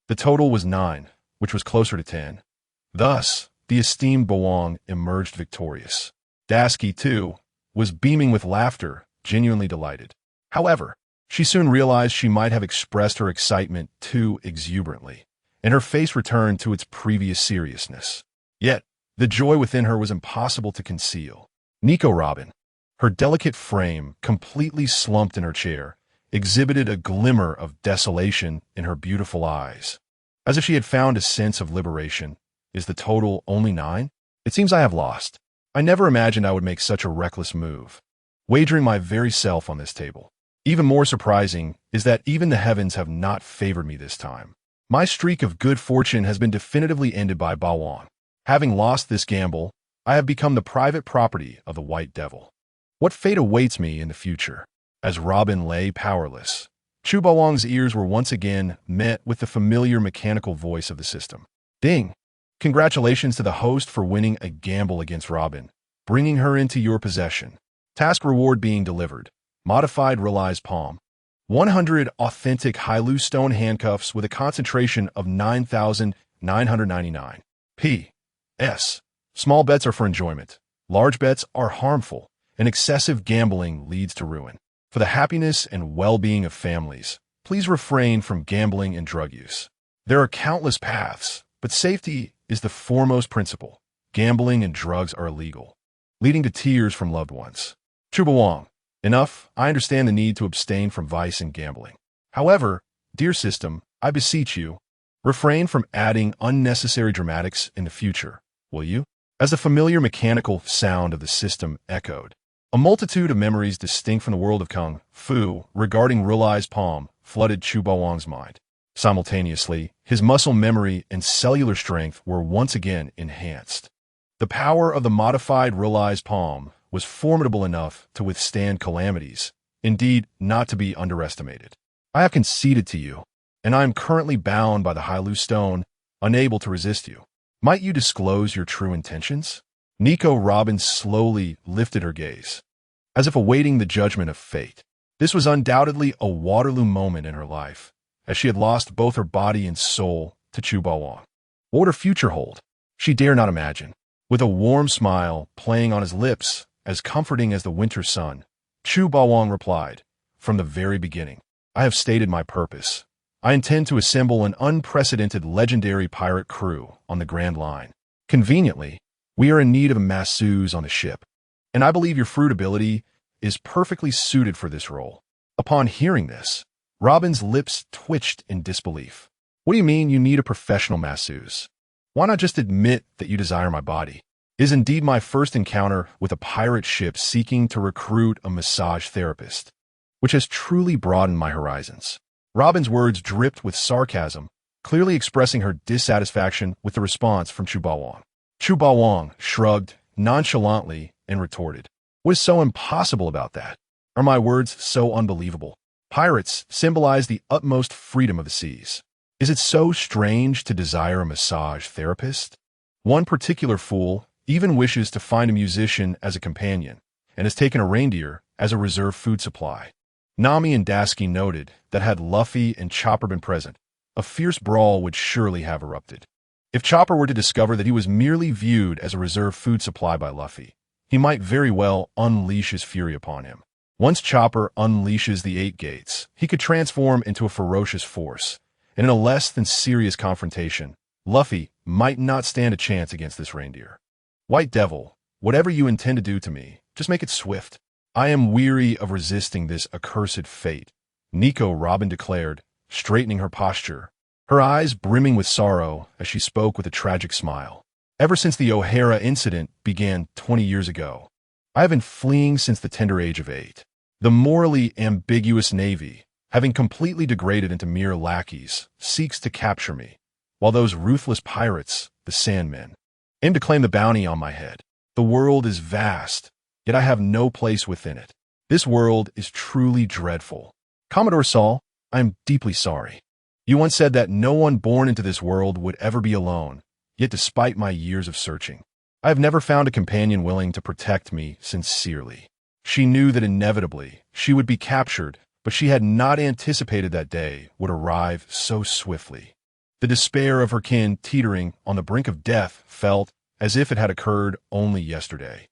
The total was 9, which was closer to 10. Thus, the esteemed Bawang emerged victorious. Dasky, too, was beaming with laughter, genuinely delighted. However, she soon realized she might have expressed her excitement too exuberantly, and her face returned to its previous seriousness. Yet, the joy within her was impossible to conceal. Nico Robin, her delicate frame completely slumped in her chair, exhibited a glimmer of desolation in her beautiful eyes, as if she had found a sense of liberation. Is the total only 9? It seems I have lost. I never imagined I would make such a reckless move, wagering my very self on this table. Even more surprising is that even the heavens have not favored me this time. My streak of good fortune has been definitively ended by Bawang. Having lost this gamble, I have become the private property of the White Devil. What fate awaits me in the future? As Robin lay powerless, Chu Bawang's ears were once again met with the familiar mechanical voice of the system. Ding! Congratulations to the host for winning a gamble against Robin, bringing her into your possession. Task reward being delivered. Modified realized palm. 100 authentic Hailu stone handcuffs with a concentration of 9,999. P.S. Small bets are for enjoyment. Large bets are harmful, and excessive gambling leads to ruin. For the happiness and well-being of families, please refrain from gambling and drug use. There are countless paths, but safety is the foremost principle. Gambling and drugs are illegal, leading to tears from loved ones. Chu Bawang. Enough, I understand the need to abstain from vice and gambling. However, dear system, I beseech you, refrain from adding unnecessary dramatics in the future, will you? As the familiar mechanical sound of the system echoed, a multitude of memories distinct from the world of Kung Fu regarding realized palm flooded Chu Bawang's mind. Simultaneously, his muscle memory and cellular strength were once again enhanced. The power of the modified realized palm was formidable enough to withstand calamities, indeed not to be underestimated. I have conceded to you, and I am currently bound by the Hailu stone, unable to resist you. Might you disclose your true intentions? Nico Robin slowly lifted her gaze, as if awaiting the judgment of fate. This was undoubtedly a Waterloo moment in her life, as she had lost both her body and soul to Chu Bawang. What would her future hold? She dare not imagine. With a warm smile playing on his lips, as comforting as the winter sun, Chu Bawang replied, "From the very beginning, I have stated my purpose. I intend to assemble an unprecedented legendary pirate crew on the Grand Line. Conveniently, we are in need of a masseuse on the ship, and I believe your fruit ability is perfectly suited for this role." Upon hearing this, Robin's lips twitched in disbelief. "What do you mean you need a professional masseuse? Why not just admit that you desire my body? It is indeed my first encounter with a pirate ship seeking to recruit a massage therapist, which has truly broadened my horizons." Robin's words dripped with sarcasm, clearly expressing her dissatisfaction with the response from Chu Bawang. Chu Bawang shrugged nonchalantly and retorted, "What is so impossible about that? Are my words so unbelievable? Pirates symbolize the utmost freedom of the seas. Is it so strange to desire a massage therapist? One particular fool even wishes to find a musician as a companion, and has taken a reindeer as a reserve food supply." Nami and Dasky noted that had Luffy and Chopper been present, a fierce brawl would surely have erupted. If Chopper were to discover that he was merely viewed as a reserve food supply by Luffy, he might very well unleash his fury upon him. Once Chopper unleashes the 8 gates, he could transform into a ferocious force, and in a less than serious confrontation, Luffy might not stand a chance against this reindeer. "White Devil, whatever you intend to do to me, just make it swift. I am weary of resisting this accursed fate," Nico Robin declared, straightening her posture, her eyes brimming with sorrow as she spoke with a tragic smile. "Ever since the O'Hara incident began 20 years ago, I have been fleeing since the tender age of 8. The morally ambiguous Navy, having completely degraded into mere lackeys, seeks to capture me, while those ruthless pirates, the Sandmen, aim to claim the bounty on my head. The world is vast, yet I have no place within it. This world is truly dreadful. Commodore Saul, I am deeply sorry. You once said that no one born into this world would ever be alone, yet despite my years of searching, I have never found a companion willing to protect me sincerely." She knew that inevitably she would be captured, but she had not anticipated that day would arrive so swiftly. The despair of her kin teetering on the brink of death felt as if it had occurred only yesterday,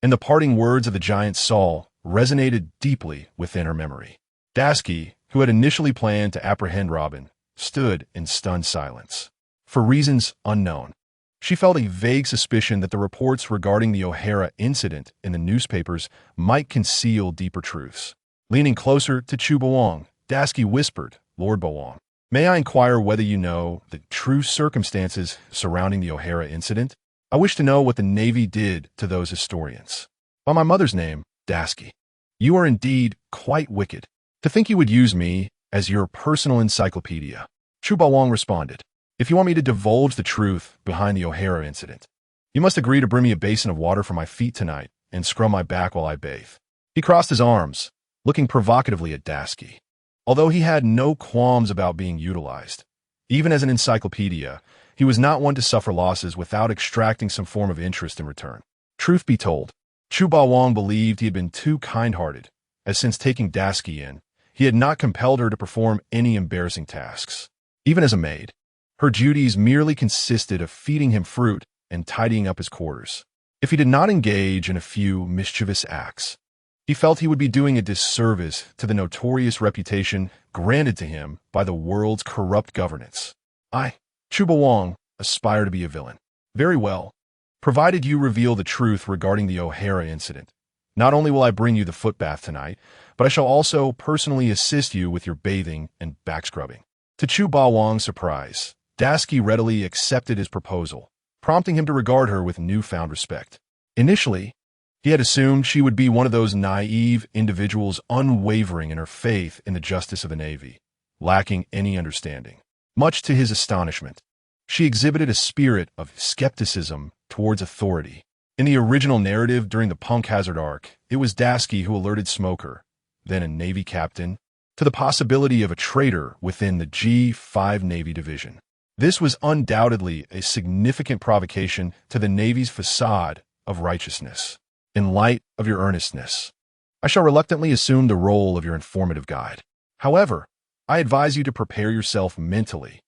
and the parting words of the giant Saul resonated deeply within her memory. Dasky, who had initially planned to apprehend Robin, stood in stunned silence. For reasons unknown, she felt a vague suspicion that the reports regarding the O'Hara incident in the newspapers might conceal deeper truths. Leaning closer to Chu Bawang, Dasky whispered, "Lord Bawang, may I inquire whether you know the true circumstances surrounding the O'Hara incident? I wish to know what the Navy did to those historians." "By my mother's name, Dasky, you are indeed quite wicked. To think you would use me as your personal encyclopedia." Chu Bawang responded, "If you want me to divulge the truth behind the O'Hara incident, you must agree to bring me a basin of water for my feet tonight and scrub my back while I bathe." He crossed his arms, looking provocatively at Dasky. Although he had no qualms about being utilized, even as an encyclopedia, he was not one to suffer losses without extracting some form of interest in return. Truth be told, Chu Bawang believed he had been too kind-hearted, as since taking Dasky in, he had not compelled her to perform any embarrassing tasks. Even as a maid, her duties merely consisted of feeding him fruit and tidying up his quarters. If he did not engage in a few mischievous acts, he felt he would be doing a disservice to the notorious reputation granted to him by the world's corrupt governance. "I, Chu Bawang, aspire to be a villain. Very well. Provided you reveal the truth regarding the O'Hara incident, not only will I bring you the foot bath tonight, but I shall also personally assist you with your bathing and back scrubbing." To Chu Bawang's surprise, Dasky readily accepted his proposal, prompting him to regard her with newfound respect. Initially, he had assumed she would be one of those naive individuals unwavering in her faith in the justice of the Navy, lacking any understanding. Much to his astonishment, she exhibited a spirit of skepticism towards authority. In the original narrative during the Punk Hazard arc, it was Dasky who alerted Smoker, then a Navy captain, to the possibility of a traitor within the G5 Navy division. This was undoubtedly a significant provocation to the Navy's facade of righteousness. In light of your earnestness, I shall reluctantly assume the role of your informative guide. However, I advise you to prepare yourself mentally.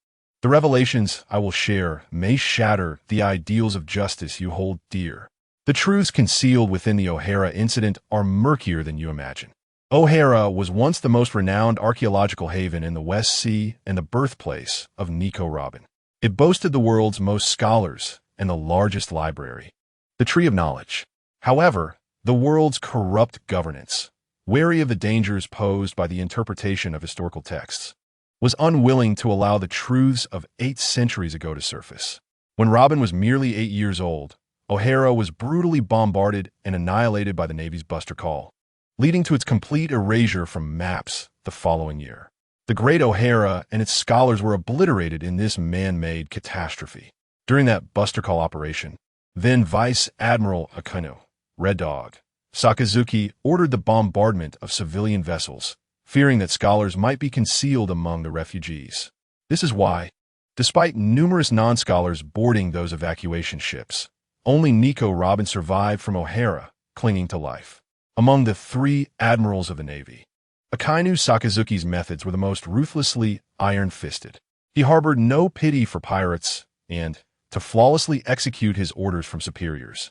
The revelations I will share may shatter the ideals of justice you hold dear. The truths concealed within the O'Hara incident are murkier than you imagine. O'Hara was once the most renowned archaeological haven in the West Sea and the birthplace of Nico Robin. It boasted the world's most scholars and the largest library, the Tree of Knowledge. However, the world's corrupt governance, wary of the dangers posed by the interpretation of historical texts, was unwilling to allow the truths of 8 centuries ago to surface. When Robin was merely 8 years old, O'Hara was brutally bombarded and annihilated by the Navy's Buster Call, leading to its complete erasure from maps the following year. The great O'Hara and its scholars were obliterated in this man-made catastrophe. During that Buster Call operation, then Vice Admiral Akano, Red Dog, Sakazuki ordered the bombardment of civilian vessels, fearing that scholars might be concealed among the refugees. This is why, despite numerous non-scholars boarding those evacuation ships, only Nico Robin survived from O'Hara, clinging to life. Among the 3 admirals of the Navy, Akainu Sakazuki's methods were the most ruthlessly iron-fisted. He harbored no pity for pirates and, to flawlessly execute his orders from superiors,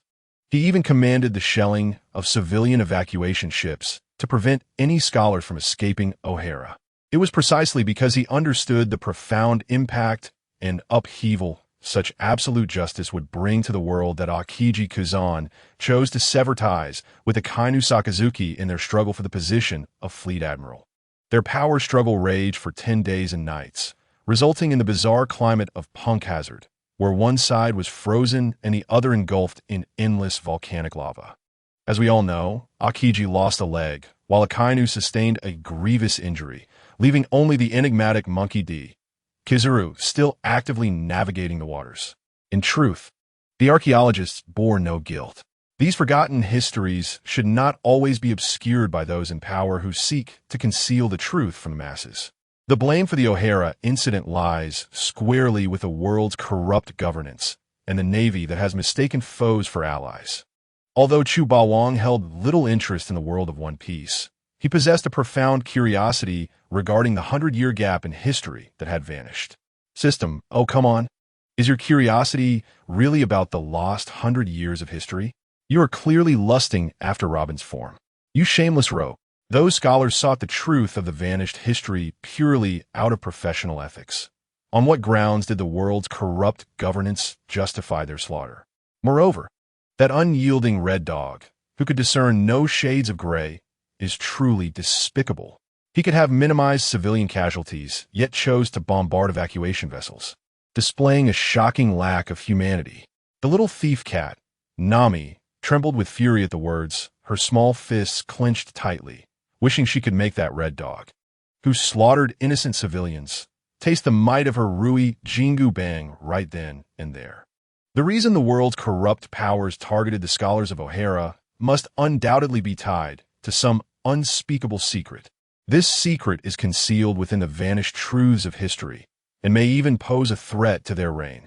he even commanded the shelling of civilian evacuation ships to prevent any scholars from escaping O'Hara. It was precisely because he understood the profound impact and upheaval such absolute justice would bring to the world that Akiji Kazan chose to sever ties with Akainu Sakazuki in their struggle for the position of Fleet Admiral. Their power struggle raged for 10 days and nights, resulting in the bizarre climate of Punk Hazard, where one side was frozen and the other engulfed in endless volcanic lava. As we all know, Akiji lost a leg, while Akainu sustained a grievous injury, leaving only the enigmatic Monkey D. Kizaru still actively navigating the waters. In truth, the archaeologists bore no guilt. These forgotten histories should not always be obscured by those in power who seek to conceal the truth from the masses. The blame for the O'Hara incident lies squarely with the world's corrupt governance and the Navy that has mistaken foes for allies. Although Chu Bawang held little interest in the world of One Piece, he possessed a profound curiosity regarding the 100-year gap in history that had vanished. System, oh come on. Is your curiosity really about the lost 100 years of history? You are clearly lusting after Robin's form. You shameless rogue. Those scholars sought the truth of the vanished history purely out of professional ethics. On what grounds did the world's corrupt governance justify their slaughter? Moreover, that unyielding Red Dog, who could discern no shades of gray, is truly despicable. He could have minimized civilian casualties, yet chose to bombard evacuation vessels, displaying a shocking lack of humanity. The little thief cat, Nami, trembled with fury at the words, her small fists clenched tightly, wishing she could make that Red Dog, who slaughtered innocent civilians, taste the might of her Rui Jingu Bang right then and there. The reason the world's corrupt powers targeted the scholars of O'Hara must undoubtedly be tied to some unspeakable secret. This secret is concealed within the vanished truths of history and may even pose a threat to their reign.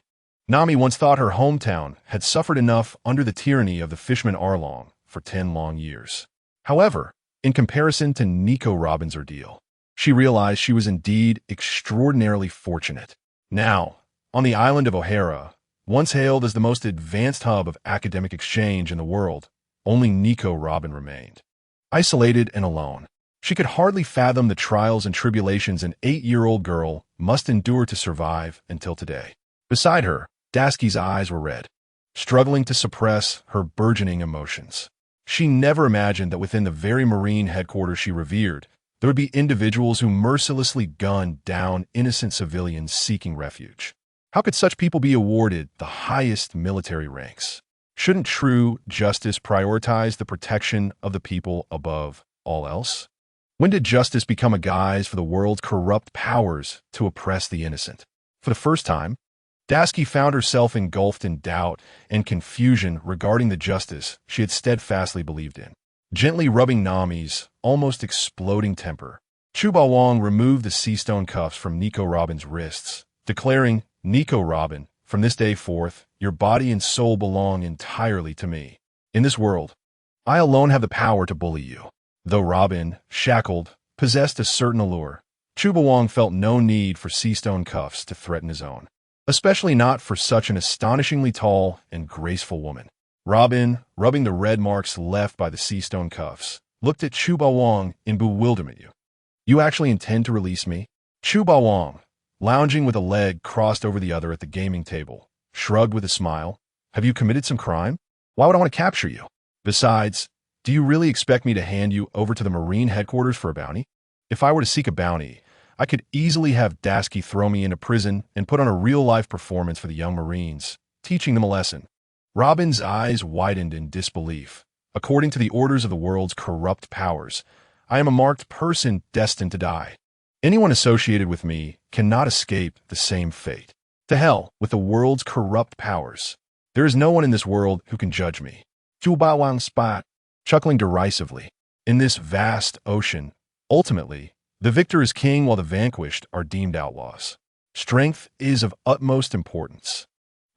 Nami once thought her hometown had suffered enough under the tyranny of the Fishman Arlong for 10 long years. However, in comparison to Nico Robin's ordeal, she realized she was indeed extraordinarily fortunate. Now, on the island of O'Hara, once hailed as the most advanced hub of academic exchange in the world, only Nico Robin remained. Isolated and alone, she could hardly fathom the trials and tribulations an 8-year-old girl must endure to survive until today. Beside her, Daski's eyes were red, struggling to suppress her burgeoning emotions. She never imagined that within the very Marine headquarters she revered, there would be individuals who mercilessly gunned down innocent civilians seeking refuge. How could such people be awarded the highest military ranks? Shouldn't true justice prioritize the protection of the people above all else? When did justice become a guise for the world's corrupt powers to oppress the innocent? For the first time, Daski found herself engulfed in doubt and confusion regarding the justice she had steadfastly believed in. Gently rubbing Nami's almost exploding temper, Chu Bawang removed the sea-stone cuffs from Nico Robin's wrists, declaring, "Nico Robin, from this day forth, your body and soul belong entirely to me." In this world, I alone have the power to bully you. Though Robin, shackled, possessed a certain allure, Chuba Wong felt no need for sea-stone cuffs to threaten his own, especially not for such an astonishingly tall and graceful woman. Robin, rubbing the red marks left by the sea-stone cuffs, looked at Chuba Wong in bewilderment. You actually intend to release me? Chuba Wong, lounging with a leg crossed over the other at the gaming table, shrugged with a smile. Have you committed some crime? Why would I want to capture you? Besides, do you really expect me to hand you over to the Marine headquarters for a bounty? If I were to seek a bounty, I could easily have Dasky throw me into prison and put on a real-life performance for the young Marines, teaching them a lesson. Robin's eyes widened in disbelief. According to the orders of the world's corrupt powers, I am a marked person destined to die. Anyone associated with me cannot escape the same fate. To hell with the world's corrupt powers. There is no one in this world who can judge me. Chuba Wong spat, chuckling derisively. In this vast ocean, ultimately, the victor is king while the vanquished are deemed outlaws. Strength is of utmost importance.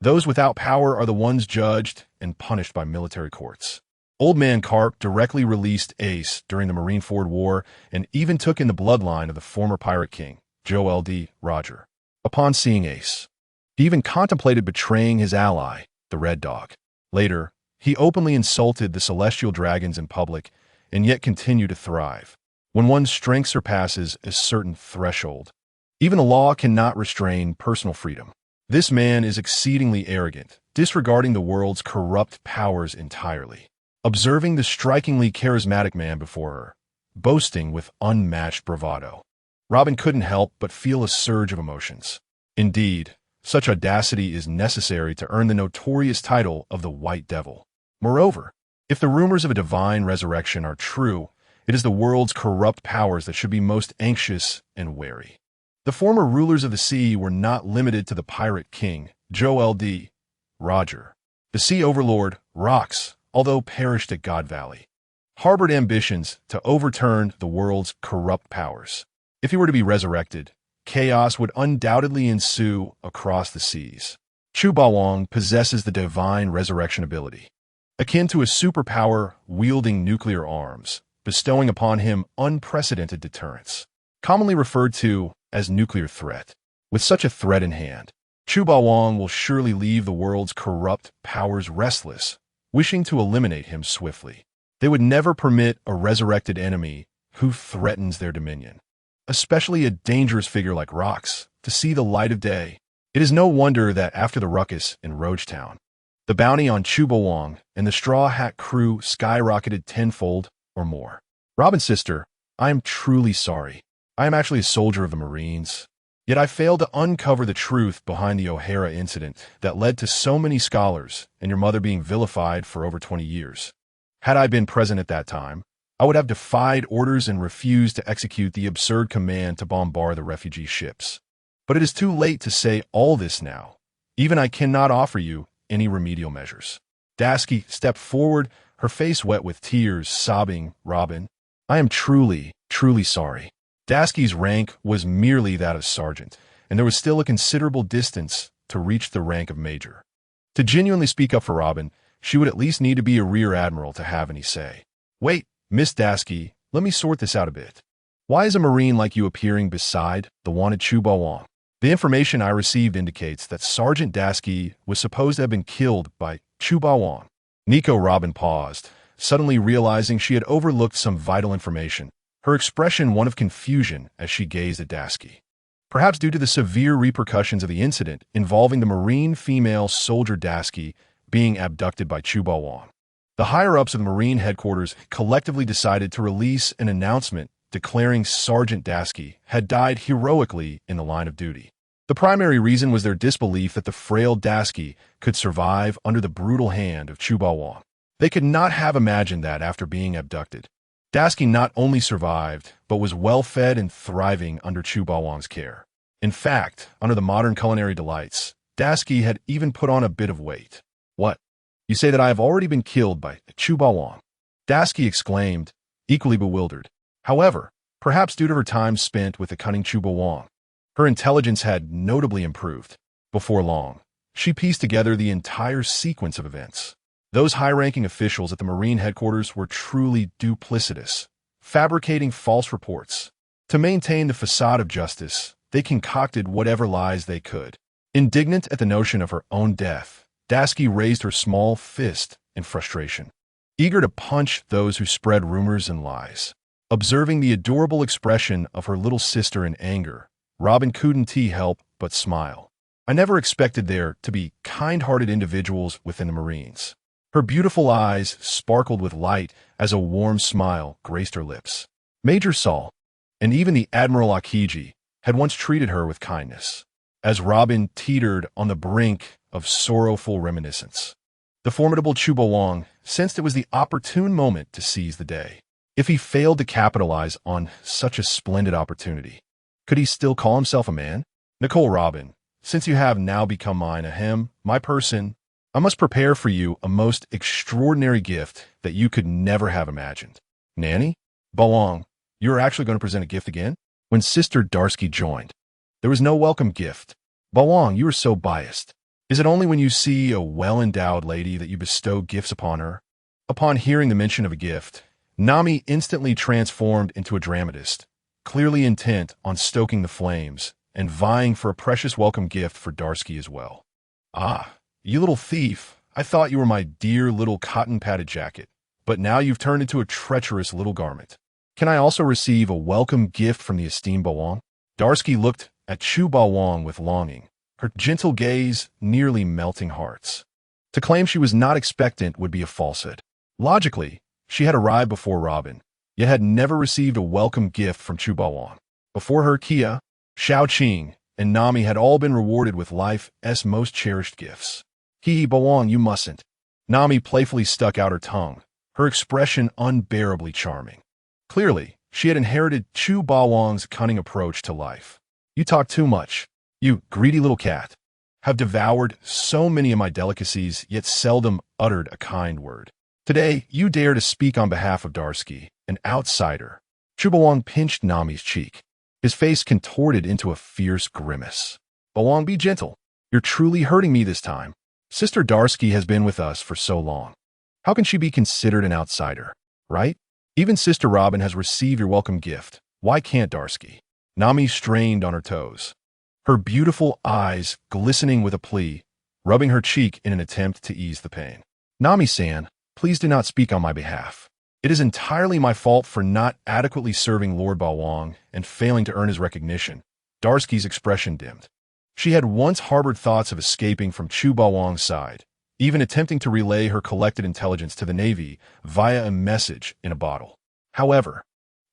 Those without power are the ones judged and punished by military courts. Old Man Carp directly released Ace during the Marineford War and even took in the bloodline of the former pirate king, Joel D. Roger. Upon seeing Ace, he even contemplated betraying his ally, the Red Dog. Later, he openly insulted the celestial dragons in public and yet continued to thrive. When one's strength surpasses a certain threshold, even the law cannot restrain personal freedom. This man is exceedingly arrogant, disregarding the world's corrupt powers entirely. Observing the strikingly charismatic man before her, boasting with unmatched bravado, Robin couldn't help but feel a surge of emotions. Indeed, such audacity is necessary to earn the notorious title of the White Devil. Moreover, if the rumors of a divine resurrection are true, it is the world's corrupt powers that should be most anxious and wary. The former rulers of the sea were not limited to the pirate king, Joel D. Roger. The sea overlord, Rox, although perished at God Valley, harbored ambitions to overturn the world's corrupt powers. If he were to be resurrected, chaos would undoubtedly ensue across the seas. Chuba Wong possesses the divine resurrection ability, akin to a superpower wielding nuclear arms, bestowing upon him unprecedented deterrence, commonly referred to as nuclear threat. With such a threat in hand, Chuba Wong will surely leave the world's corrupt powers restless, wishing to eliminate him swiftly. They would never permit a resurrected enemy who threatens their dominion, especially a dangerous figure like Rox, to see the light of day. It is no wonder that after the ruckus in Rogetown, the bounty on Chuba Wong and the Straw Hat crew skyrocketed tenfold or more. Robin's sister, I am truly sorry. I am actually a soldier of the Marines. Yet I failed to uncover the truth behind the O'Hara incident that led to so many scholars and your mother being vilified for over 20 years. Had I been present at that time, I would have defied orders and refused to execute the absurd command to bombard the refugee ships. But it is too late to say all this now. Even I cannot offer you any remedial measures. Dasky stepped forward, her face wet with tears, sobbing, Robin, I am truly, truly sorry. Dasky's rank was merely that of sergeant, and there was still a considerable distance to reach the rank of major. To genuinely speak up for Robin, she would at least need to be a rear admiral to have any say. Wait, Miss Dasky, let me sort this out a bit. Why is a Marine like you appearing beside the wanted Chuba Wong? The information I received indicates that Sergeant Dasky was supposed to have been killed by Chuba Wong. Nico Robin paused, suddenly realizing she had overlooked some vital information, her expression one of confusion as she gazed at Dasky. Perhaps due to the severe repercussions of the incident involving the Marine female soldier Dasky being abducted by Chuba Wong. The higher-ups of the Marine headquarters collectively decided to release an announcement declaring Sergeant Dasky had died heroically in the line of duty. The primary reason was their disbelief that the frail Dasky could survive under the brutal hand of Chuba Wong. They could not have imagined that after being abducted, Dasky not only survived, but was well-fed and thriving under Chuba Wong's care. In fact, under the modern culinary delights, Dasky had even put on a bit of weight. What? You say that I have already been killed by Chuba Wong? Dasky exclaimed, equally bewildered. However, perhaps due to her time spent with the cunning Chuba Wong, her intelligence had notably improved. Before long, she pieced together the entire sequence of events. Those high-ranking officials at the Marine headquarters were truly duplicitous, fabricating false reports. To maintain the facade of justice, they concocted whatever lies they could. Indignant at the notion of her own death, Dasky raised her small fist in frustration, eager to punch those who spread rumors and lies. Observing the adorable expression of her little sister in anger, Robin couldn't help but smile. I never expected there to be kind-hearted individuals within the Marines. Her beautiful eyes sparkled with light as a warm smile graced her lips. Major Saul, and even the Admiral Akiji, had once treated her with kindness. As Robin teetered on the brink of sorrowful reminiscence, the formidable Chubawang sensed it was the opportune moment to seize the day. If he failed to capitalize on such a splendid opportunity, could he still call himself a man? Nicole Robin, since you have now become mine, my person, I must prepare for you a most extraordinary gift that you could never have imagined. Nanny? Bawang, you are actually going to present a gift again? When Sister Darsky joined, there was no welcome gift. Bawang, you are so biased. Is it only when you see a well-endowed lady that you bestow gifts upon her? Upon hearing the mention of a gift, Nami instantly transformed into a dramatist, clearly intent on stoking the flames and vying for a precious welcome gift for Darsky as well. Ah, you little thief, I thought you were my dear little cotton-padded jacket, but now you've turned into a treacherous little garment. Can I also receive a welcome gift from the esteemed Bawang? Darsky looked at Chu Bawang with longing, her gentle gaze nearly melting hearts. To claim she was not expectant would be a falsehood. Logically, she had arrived before Robin, yet had never received a welcome gift from Chu Bawang. Before her, Kia, Xiao Qing, and Nami had all been rewarded with life's most cherished gifts. Hee Bawang, you mustn't. Nami playfully stuck out her tongue, her expression unbearably charming. Clearly, she had inherited Chu Bawang's cunning approach to life. You talk too much. You greedy little cat. Have devoured so many of my delicacies, yet seldom uttered a kind word. Today, you dare to speak on behalf of Darsky, an outsider. Chu Bawang pinched Nami's cheek, his face contorted into a fierce grimace. Bawang, be gentle. You're truly hurting me this time. Sister Darsky has been with us for so long. How can she be considered an outsider, right? Even Sister Robin has received your welcome gift. Why can't Darsky? Nami strained on her toes, her beautiful eyes glistening with a plea, rubbing her cheek in an attempt to ease the pain. Nami-san, please do not speak on my behalf. It is entirely my fault for not adequately serving Lord Bawang and failing to earn his recognition. Darsky's expression dimmed. She had once harbored thoughts of escaping from Chu Bawang's side, even attempting to relay her collected intelligence to the Navy via a message in a bottle. However,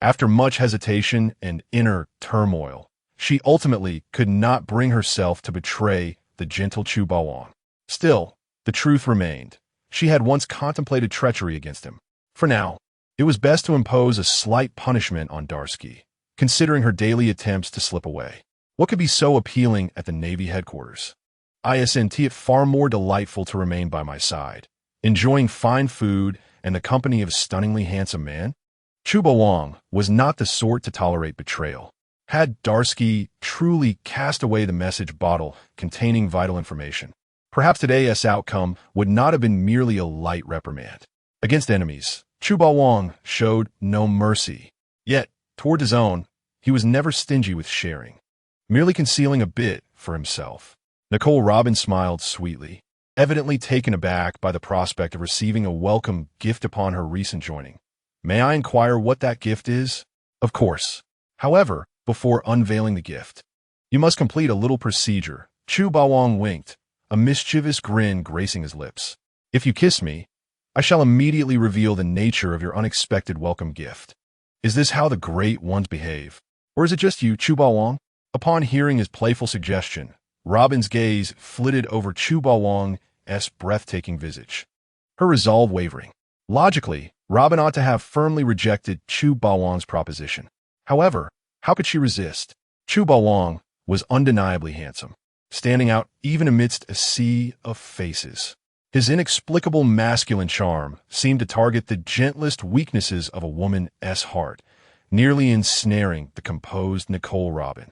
after much hesitation and inner turmoil, she ultimately could not bring herself to betray the gentle Chu Bawang. Still, the truth remained. She had once contemplated treachery against him. For now, it was best to impose a slight punishment on Darsky, considering her daily attempts to slip away. What could be so appealing at the Navy headquarters? Isn't it far more delightful to remain by my side, enjoying fine food and the company of a stunningly handsome man? Chu Bawang was not the sort to tolerate betrayal. Had Darsky truly cast away the message bottle containing vital information, perhaps today's outcome would not have been merely a light reprimand. Against enemies, Chu Bawang showed no mercy. Yet, toward his own, he was never stingy with sharing, merely concealing a bit for himself. Nicole Robin smiled sweetly, evidently taken aback by the prospect of receiving a welcome gift upon her recent joining. May I inquire what that gift is? Of course. However, before unveiling the gift, you must complete a little procedure. Chu Bawang winked, a mischievous grin gracing his lips. If you kiss me, I shall immediately reveal the nature of your unexpected welcome gift. Is this how the great ones behave? Or is it just you, Chu Bawang? Upon hearing his playful suggestion, Robin's gaze flitted over Chu Bawang's breathtaking visage, her resolve wavering. Logically, Robin ought to have firmly rejected Chu Bawang's proposition. However, how could she resist? Chu Bawang was undeniably handsome, standing out even amidst a sea of faces. His inexplicable masculine charm seemed to target the gentlest weaknesses of a woman's heart, nearly ensnaring the composed Nicole Robin.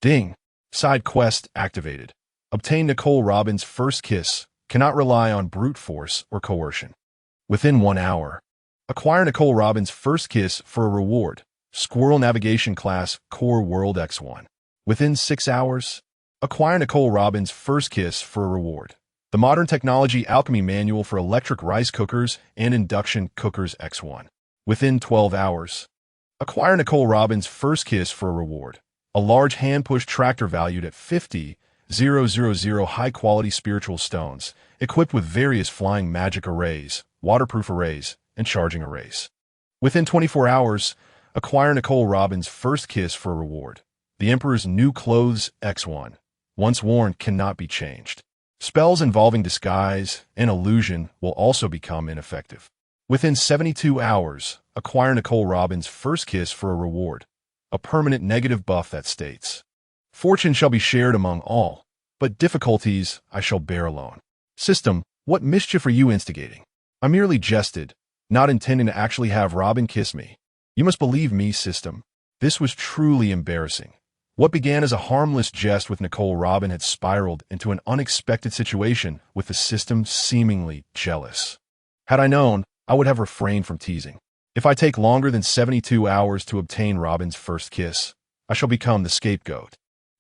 Ding! Side quest activated. Obtain Nicole Robin's first kiss cannot rely on brute force or coercion. Within 1 hour, acquire Nicole Robin's first kiss for a reward, Squirrel Navigation Class Core World X1. Within 6 hours, acquire Nicole Robin's first kiss for a reward, the Modern Technology Alchemy Manual for Electric Rice Cookers and Induction Cookers X1. Within 12 hours, acquire Nicole Robin's first kiss for a reward, a large hand-push tractor valued at 50,000 high-quality spiritual stones, equipped with various flying magic arrays, waterproof arrays, and charging arrays. Within 24 hours, acquire Nicole Robin's first kiss for a reward, the Emperor's New Clothes X1. Once worn, cannot be changed. Spells involving disguise and illusion will also become ineffective. Within 72 hours, acquire Nicole Robin's first kiss for a reward, a permanent negative buff that states, "Fortune shall be shared among all, but difficulties I shall bear alone." System, what mischief are you instigating? I merely jested, not intending to actually have Robin kiss me. You must believe me, system. This was truly embarrassing. What began as a harmless jest with Nicole Robin had spiraled into an unexpected situation with the system seemingly jealous. Had I known, I would have refrained from teasing. If I take longer than 72 hours to obtain Robin's first kiss, I shall become the scapegoat.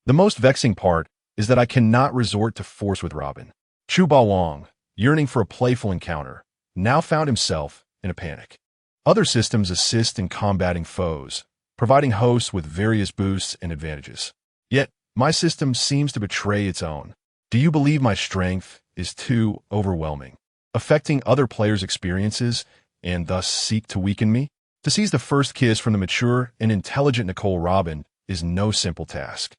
The most vexing part is that I cannot resort to force with Robin. Chu Baowang, yearning for a playful encounter, now found himself in a panic. Other systems assist in combating foes, providing hosts with various boosts and advantages. Yet, my system seems to betray its own. Do you believe my strength is too overwhelming, affecting other players' experiences, and thus seek to weaken me? To seize the first kiss from the mature and intelligent Nicole Robin is no simple task.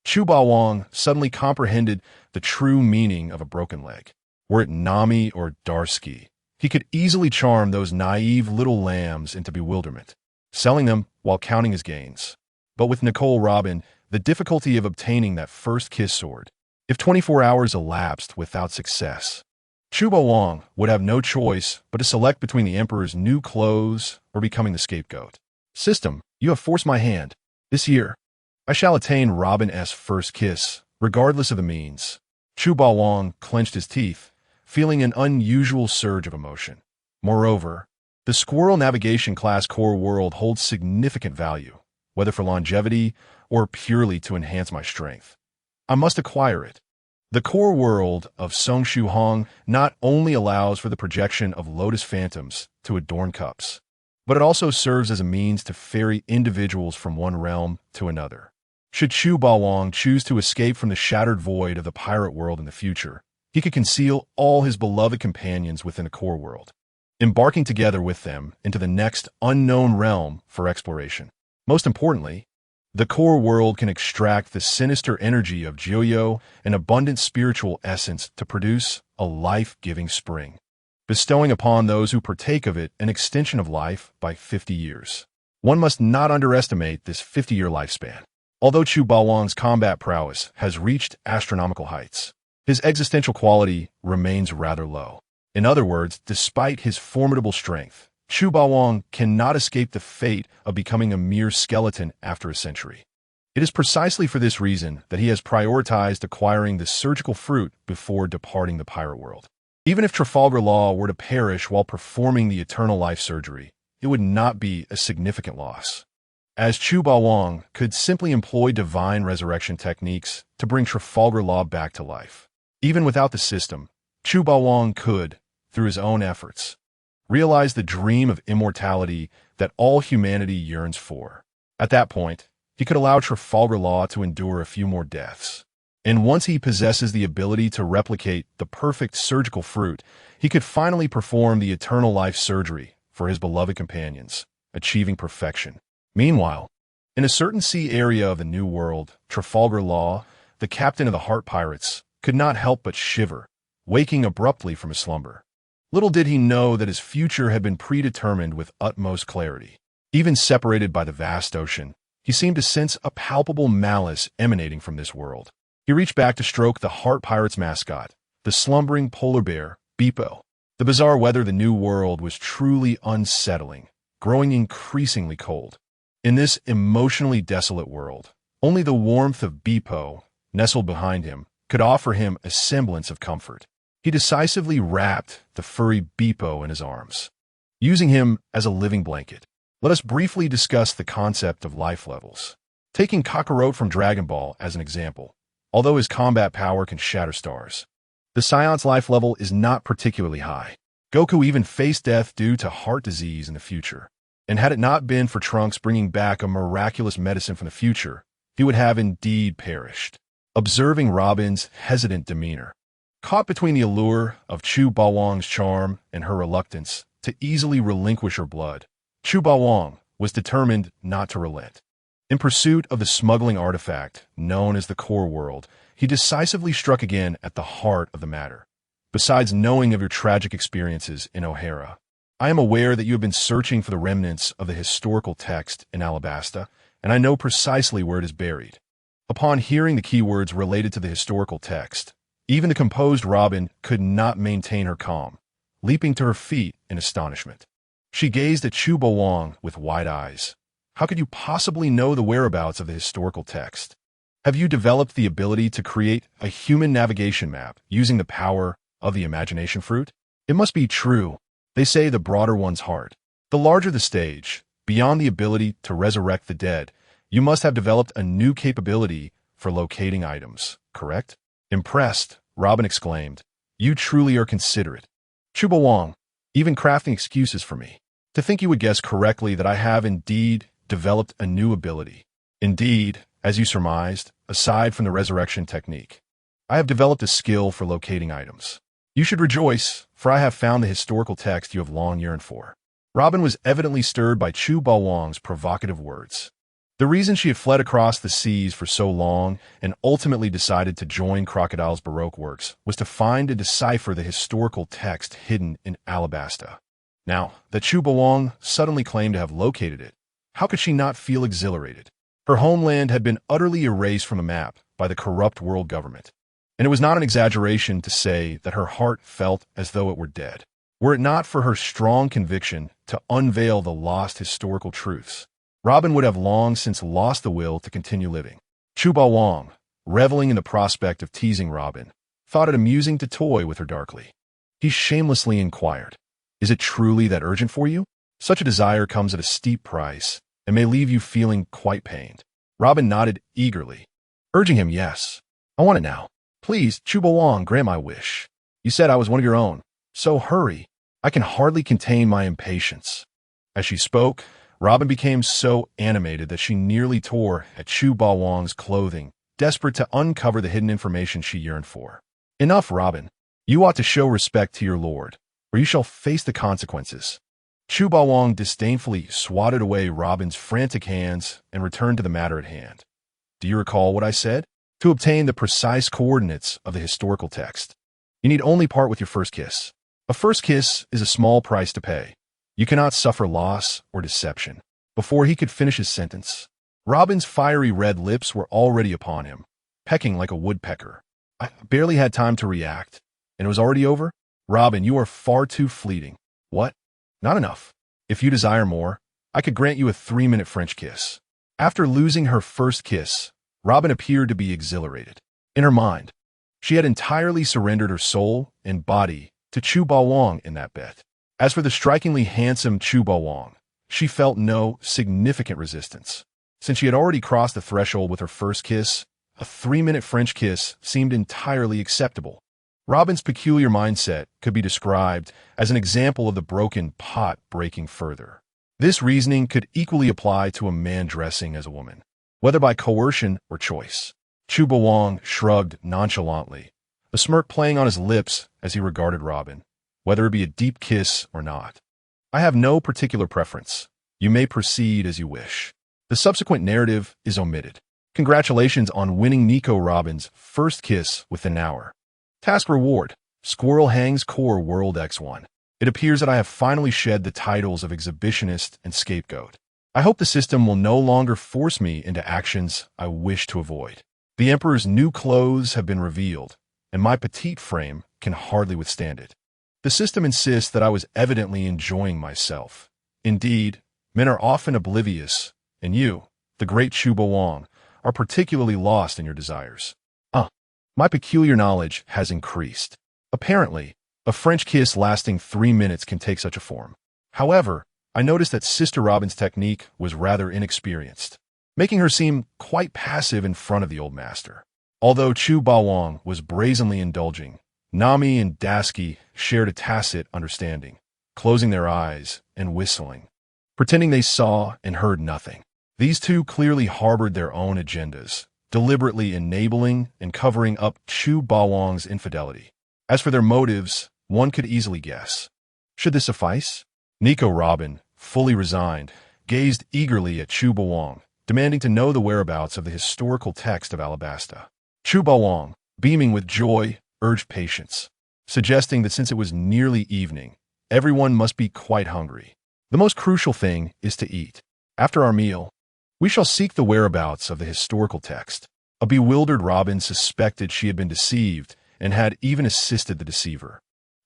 Chu Baowang suddenly comprehended the true meaning of a broken leg. Were it Nami or Darsky, he could easily charm those naive little lambs into bewilderment, selling them while counting his gains. But with Nicole Robin, the difficulty of obtaining that first kiss soared. If 24 hours elapsed without success, Chu Baowang would have no choice but to select between the Emperor's New Clothes or becoming the scapegoat. System, you have forced my hand. This year, I shall attain Robin's first kiss, regardless of the means. Chu Baowang clenched his teeth, feeling an unusual surge of emotion. Moreover, the Squirrel Navigation Class Core World holds significant value, whether for longevity or purely to enhance my strength. I must acquire it. The Core World of Song Shu Hong not only allows for the projection of lotus phantoms to adorn cups, but it also serves as a means to ferry individuals from one realm to another. Should Chu Baowang choose to escape from the shattered void of the pirate world in the future, he could conceal all his beloved companions within a core world, embarking together with them into the next unknown realm for exploration. Most importantly, the core world can extract the sinister energy of Jiuyo, an abundant spiritual essence, to produce a life-giving spring, bestowing upon those who partake of it an extension of life by 50 years. One must not underestimate this 50-year lifespan. Although Chu Baowang's combat prowess has reached astronomical heights, his existential quality remains rather low. In other words, despite his formidable strength, Chu Baowang cannot escape the fate of becoming a mere skeleton after a century. It is precisely for this reason that he has prioritized acquiring the surgical fruit before departing the pirate world. Even if Trafalgar Law were to perish while performing the eternal life surgery, it would not be a significant loss, as Chu Baowang could simply employ divine resurrection techniques to bring Trafalgar Law back to life. Even without the system, Chu Baowang could, through his own efforts, realize the dream of immortality that all humanity yearns for. At that point, he could allow Trafalgar Law to endure a few more deaths. And once he possesses the ability to replicate the perfect surgical fruit, he could finally perform the eternal life surgery for his beloved companions, achieving perfection. Meanwhile, in a certain sea area of the New World, Trafalgar Law, the captain of the Heart Pirates, could not help but shiver, waking abruptly from his slumber. Little did he know that his future had been predetermined with utmost clarity. Even separated by the vast ocean, he seemed to sense a palpable malice emanating from this world. He reached back to stroke the Heart Pirates mascot, the slumbering polar bear, Beepo. The bizarre weather of the New World was truly unsettling, growing increasingly cold. In this emotionally desolate world, only the warmth of Beepo, nestled behind him, could offer him a semblance of comfort. He He decisively wrapped the furry Beepo in his arms, using him as a living blanket. Let us briefly discuss the concept of life levels. Taking Kakarot from Dragon Ball as an example, although his combat power can shatter stars, the Scion's life level is not particularly high. Goku even faced death due to heart disease in the future. And had it not been for Trunks bringing back a miraculous medicine from the future, he would have indeed perished. Observing Robin's hesitant demeanor, caught between the allure of Chu Bawang's charm and her reluctance to easily relinquish her blood, Chu Bawang was determined not to relent. In pursuit of the smuggling artifact known as the Core World, he decisively struck again at the heart of the matter. Besides knowing of your tragic experiences in O'Hara, I am aware that you have been searching for the remnants of the historical text in Alabasta, and I know precisely where it is buried. Upon hearing the keywords related to the historical text, even the composed Robin could not maintain her calm, leaping to her feet in astonishment. She gazed at Chu Bawang with wide eyes. How could you possibly know the whereabouts of the historical text? Have you developed the ability to create a human navigation map using the power of the imagination fruit? It must be true. They say the broader one's heart, the larger the stage. Beyond the ability to resurrect the dead, you must have developed a new capability for locating items, correct? Impressed, Robin exclaimed, "You truly are considerate. Chu Bawang, even crafting excuses for me. To think you would guess correctly that I have indeed developed a new ability. Indeed, as you surmised, aside from the resurrection technique, I have developed a skill for locating items. You should rejoice, for I have found the historical text you have long yearned for." Robin was evidently stirred by Chu Bawang's provocative words. The reason she had fled across the seas for so long and ultimately decided to join Crocodile's Baroque works was to find and decipher the historical text hidden in Alabasta. Now that Chu Bawang suddenly claimed to have located it, how could she not feel exhilarated? Her homeland had been utterly erased from the map by the corrupt world government, and it was not an exaggeration to say that her heart felt as though it were dead. Were it not for her strong conviction to unveil the lost historical truths, Robin would have long since lost the will to continue living. Chu Bawang, reveling in the prospect of teasing Robin, thought it amusing to toy with her darkly. He shamelessly inquired, "Is it truly that urgent for you? Such a desire comes at a steep price and may leave you feeling quite pained." Robin nodded eagerly, urging him, "Yes, I want it now. Please, Chu Bawang, grant my wish. You said I was one of your own, so hurry. I can hardly contain my impatience." As she spoke, Robin became so animated that she nearly tore at Chu Bawang's clothing, desperate to uncover the hidden information she yearned for. "Enough, Robin. You ought to show respect to your lord, or you shall face the consequences." Chu Bawang disdainfully swatted away Robin's frantic hands and returned to the matter at hand. "Do you recall what I said? To obtain the precise coordinates of the historical text, you need only part with your first kiss. A first kiss is a small price to pay. You cannot suffer loss or deception." Before he could finish his sentence, Robin's fiery red lips were already upon him, pecking like a woodpecker. "I barely had time to react, and it was already over? Robin, you are far too fleeting." "What? Not enough. If you desire more, I could grant you a 3-minute French kiss." After losing her first kiss, Robin appeared to be exhilarated. In her mind, she had entirely surrendered her soul and body to Chu Bawang in that bet. As for the strikingly handsome Chu Bawang, she felt no significant resistance. Since she had already crossed the threshold with her first kiss, a 3-minute French kiss seemed entirely acceptable. Robin's peculiar mindset could be described as an example of the broken pot breaking further. This reasoning could equally apply to a man dressing as a woman, whether by coercion or choice. Chu Bawang shrugged nonchalantly, a smirk playing on his lips as he regarded Robin, whether it be a deep kiss or not. "I have no particular preference. You may proceed as you wish." The subsequent narrative is omitted. Congratulations on winning Nico Robin's first kiss within an hour. Task reward: Squirrel Hangs Core World X1. It appears that I have finally shed the titles of exhibitionist and scapegoat. I hope the system will no longer force me into actions I wish to avoid. The Emperor's new clothes have been revealed, and my petite frame can hardly withstand it. The system insists that I was evidently enjoying myself. Indeed, men are often oblivious, and you, the great Chu Bawang, are particularly lost in your desires. My peculiar knowledge has increased. Apparently, a French kiss lasting 3 minutes can take such a form. However, I noticed that Sister Robin's technique was rather inexperienced, making her seem quite passive in front of the old master. Although Chu Bawang was brazenly indulging, Nami and Dasky shared a tacit understanding, closing their eyes and whistling, pretending they saw and heard nothing. These two clearly harbored their own agendas, deliberately enabling and covering up Chu Bawang's infidelity. As for their motives, one could easily guess. Should this suffice? Nico Robin, fully resigned, gazed eagerly at Chu Bawang, demanding to know the whereabouts of the historical text of Alabasta. Chu Bawang, beaming with joy, urged patience, suggesting that since it was nearly evening, everyone must be quite hungry. The most crucial thing is to eat. After our meal, we shall seek the whereabouts of the historical text. A bewildered Robin suspected she had been deceived and had even assisted the deceiver.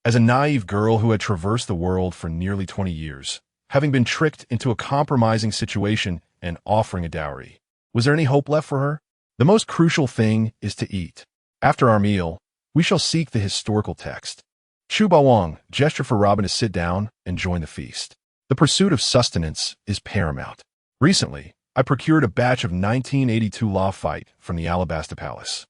As a naive girl who had traversed the world for nearly 20 years, having been tricked into a compromising situation and offering a dowry, was there any hope left for her? The most crucial thing is to eat. After our meal, we shall seek the historical text. Chu Bawang gestured for Robin to sit down and join the feast. The pursuit of sustenance is paramount. Recently, I procured a batch of 1982 Law Fight from the Alabasta Palace.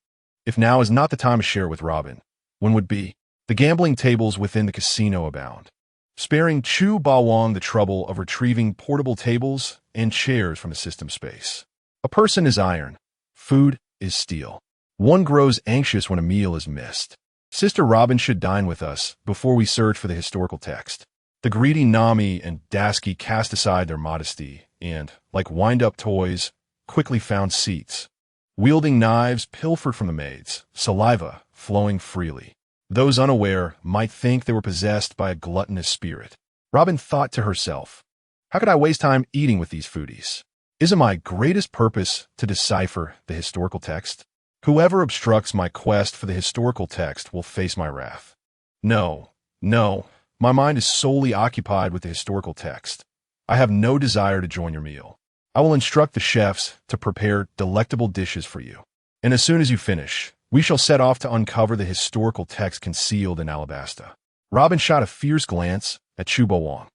If now is not the time to share it with Robin, when would be? The gambling tables within the casino abound, sparing Chu Bawang the trouble of retrieving portable tables and chairs from the system space. A person is iron. Food is steel. One grows anxious when a meal is missed. Sister Robin should dine with us before we search for the historical text. The greedy Nami and Dasky cast aside their modesty and, like wind-up toys, quickly found seats. Wielding knives pilfered from the maids, saliva flowing freely. Those unaware might think they were possessed by a gluttonous spirit. Robin thought to herself, how could I waste time eating with these foodies? Isn't my greatest purpose to decipher the historical text? Whoever obstructs my quest for the historical text will face my wrath. No, my mind is solely occupied with the historical text. I have no desire to join your meal. I will instruct the chefs to prepare delectable dishes for you. And as soon as you finish, we shall set off to uncover the historical text concealed in Alabasta. Robin shot a fierce glance at Chu Bawang,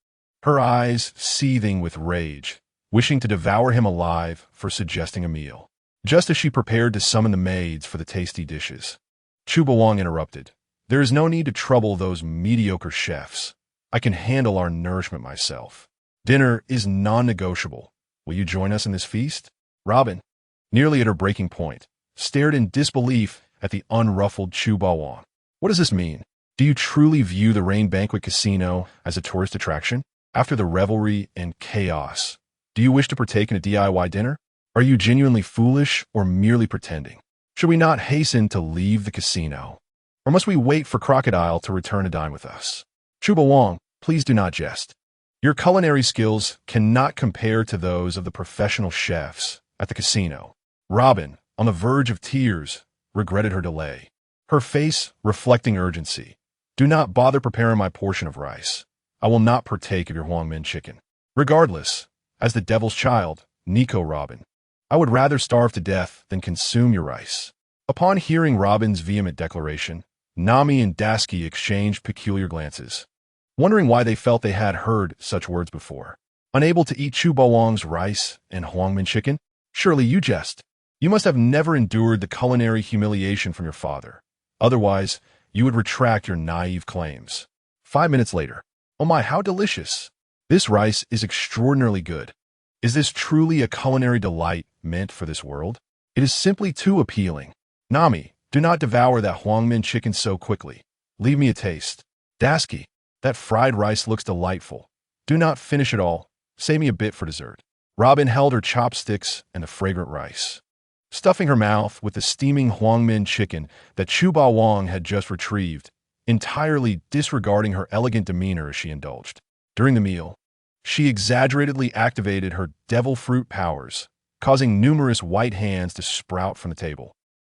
her eyes seething with rage, wishing to devour him alive for suggesting a meal. Just as she prepared to summon the maids for the tasty dishes, Chu Bawang interrupted. There is no need to trouble those mediocre chefs. I can handle our nourishment myself. Dinner is non-negotiable. Will you join us in this feast? Robin, nearly at her breaking point, stared in disbelief at the unruffled Chu Bawang. What does this mean? Do you truly view the Rain Banquet Casino as a tourist attraction? After the revelry and chaos, do you wish to partake in a DIY dinner? Are you genuinely foolish or merely pretending? Should we not hasten to leave the casino? Or must we wait for Crocodile to return to dine with us? Chu Bawang, please do not jest. Your culinary skills cannot compare to those of the professional chefs at the casino. Robin, on the verge of tears, regretted her delay, her face reflecting urgency. Do not bother preparing my portion of rice. I will not partake of your Huangmin chicken. Regardless, as the devil's child, Nico Robin, I would rather starve to death than consume your rice. Upon hearing Robin's vehement declaration, Nami and Dasky exchanged peculiar glances, wondering why they felt they had heard such words before. Unable to eat Chu Bawang's rice and Huangmin chicken? Surely you jest. You must have never endured the culinary humiliation from your father. Otherwise, you would retract your naive claims. 5 minutes later. Oh my, how delicious. This rice is extraordinarily good. Is this truly a culinary delight meant for this world? It is simply too appealing. Nami, do not devour that Huangmin chicken so quickly. Leave me a taste. Dasky, that fried rice looks delightful. Do not finish it all. Save me a bit for dessert. Robin held her chopsticks and the fragrant rice, stuffing her mouth with the steaming Huangmin chicken that Chu Bawang had just retrieved, entirely disregarding her elegant demeanor as she indulged. During the meal, she exaggeratedly activated her devil fruit powers, causing numerous white hands to sprout from the table,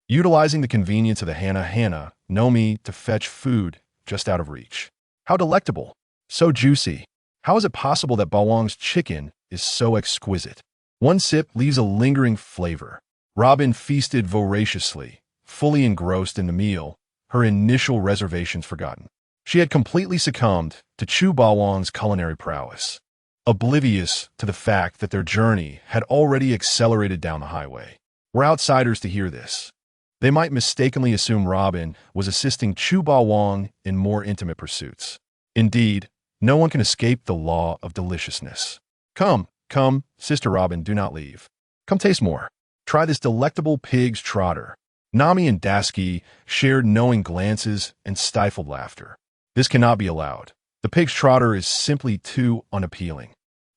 utilizing the convenience of the Hana Nomi to fetch food just out of reach. How delectable! So juicy! How is it possible that Bawang's chicken is so exquisite? One sip leaves a lingering flavor. Robin feasted voraciously, fully engrossed in the meal, her initial reservations forgotten. She had completely succumbed to Chu Bawang's culinary prowess, oblivious to the fact that their journey had already accelerated down the highway. Were outsiders to hear this, they might mistakenly assume Robin was assisting Chu Bawang in more intimate pursuits. Indeed, no one can escape the law of deliciousness. Come, come, Sister Robin, do not leave. Come taste more. Try this delectable pig's trotter. Nami and Dasky shared knowing glances and stifled laughter. This cannot be allowed. The pig's trotter is simply too unappealing.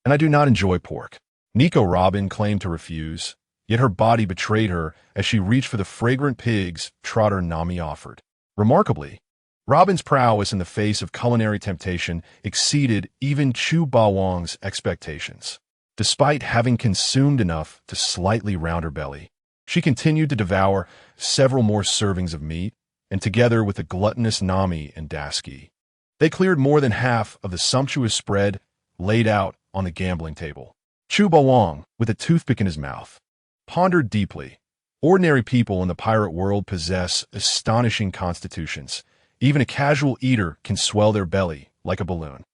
And I do not enjoy pork. Nico Robin claimed to refuse, yet her body betrayed her as she reached for the fragrant pig's trotter Nami offered. Remarkably, Robin's prowess in the face of culinary temptation exceeded even Chu Bawang's expectations. Despite having consumed enough to slightly round her belly, she continued to devour several more servings of meat, and together with the gluttonous Nami and Dasky, they cleared more than half of the sumptuous spread laid out on the gambling table. Chu Bawang, with a toothpick in his mouth, pondered deeply. Ordinary people in the pirate world possess astonishing constitutions. Even a casual eater can swell their belly like a balloon.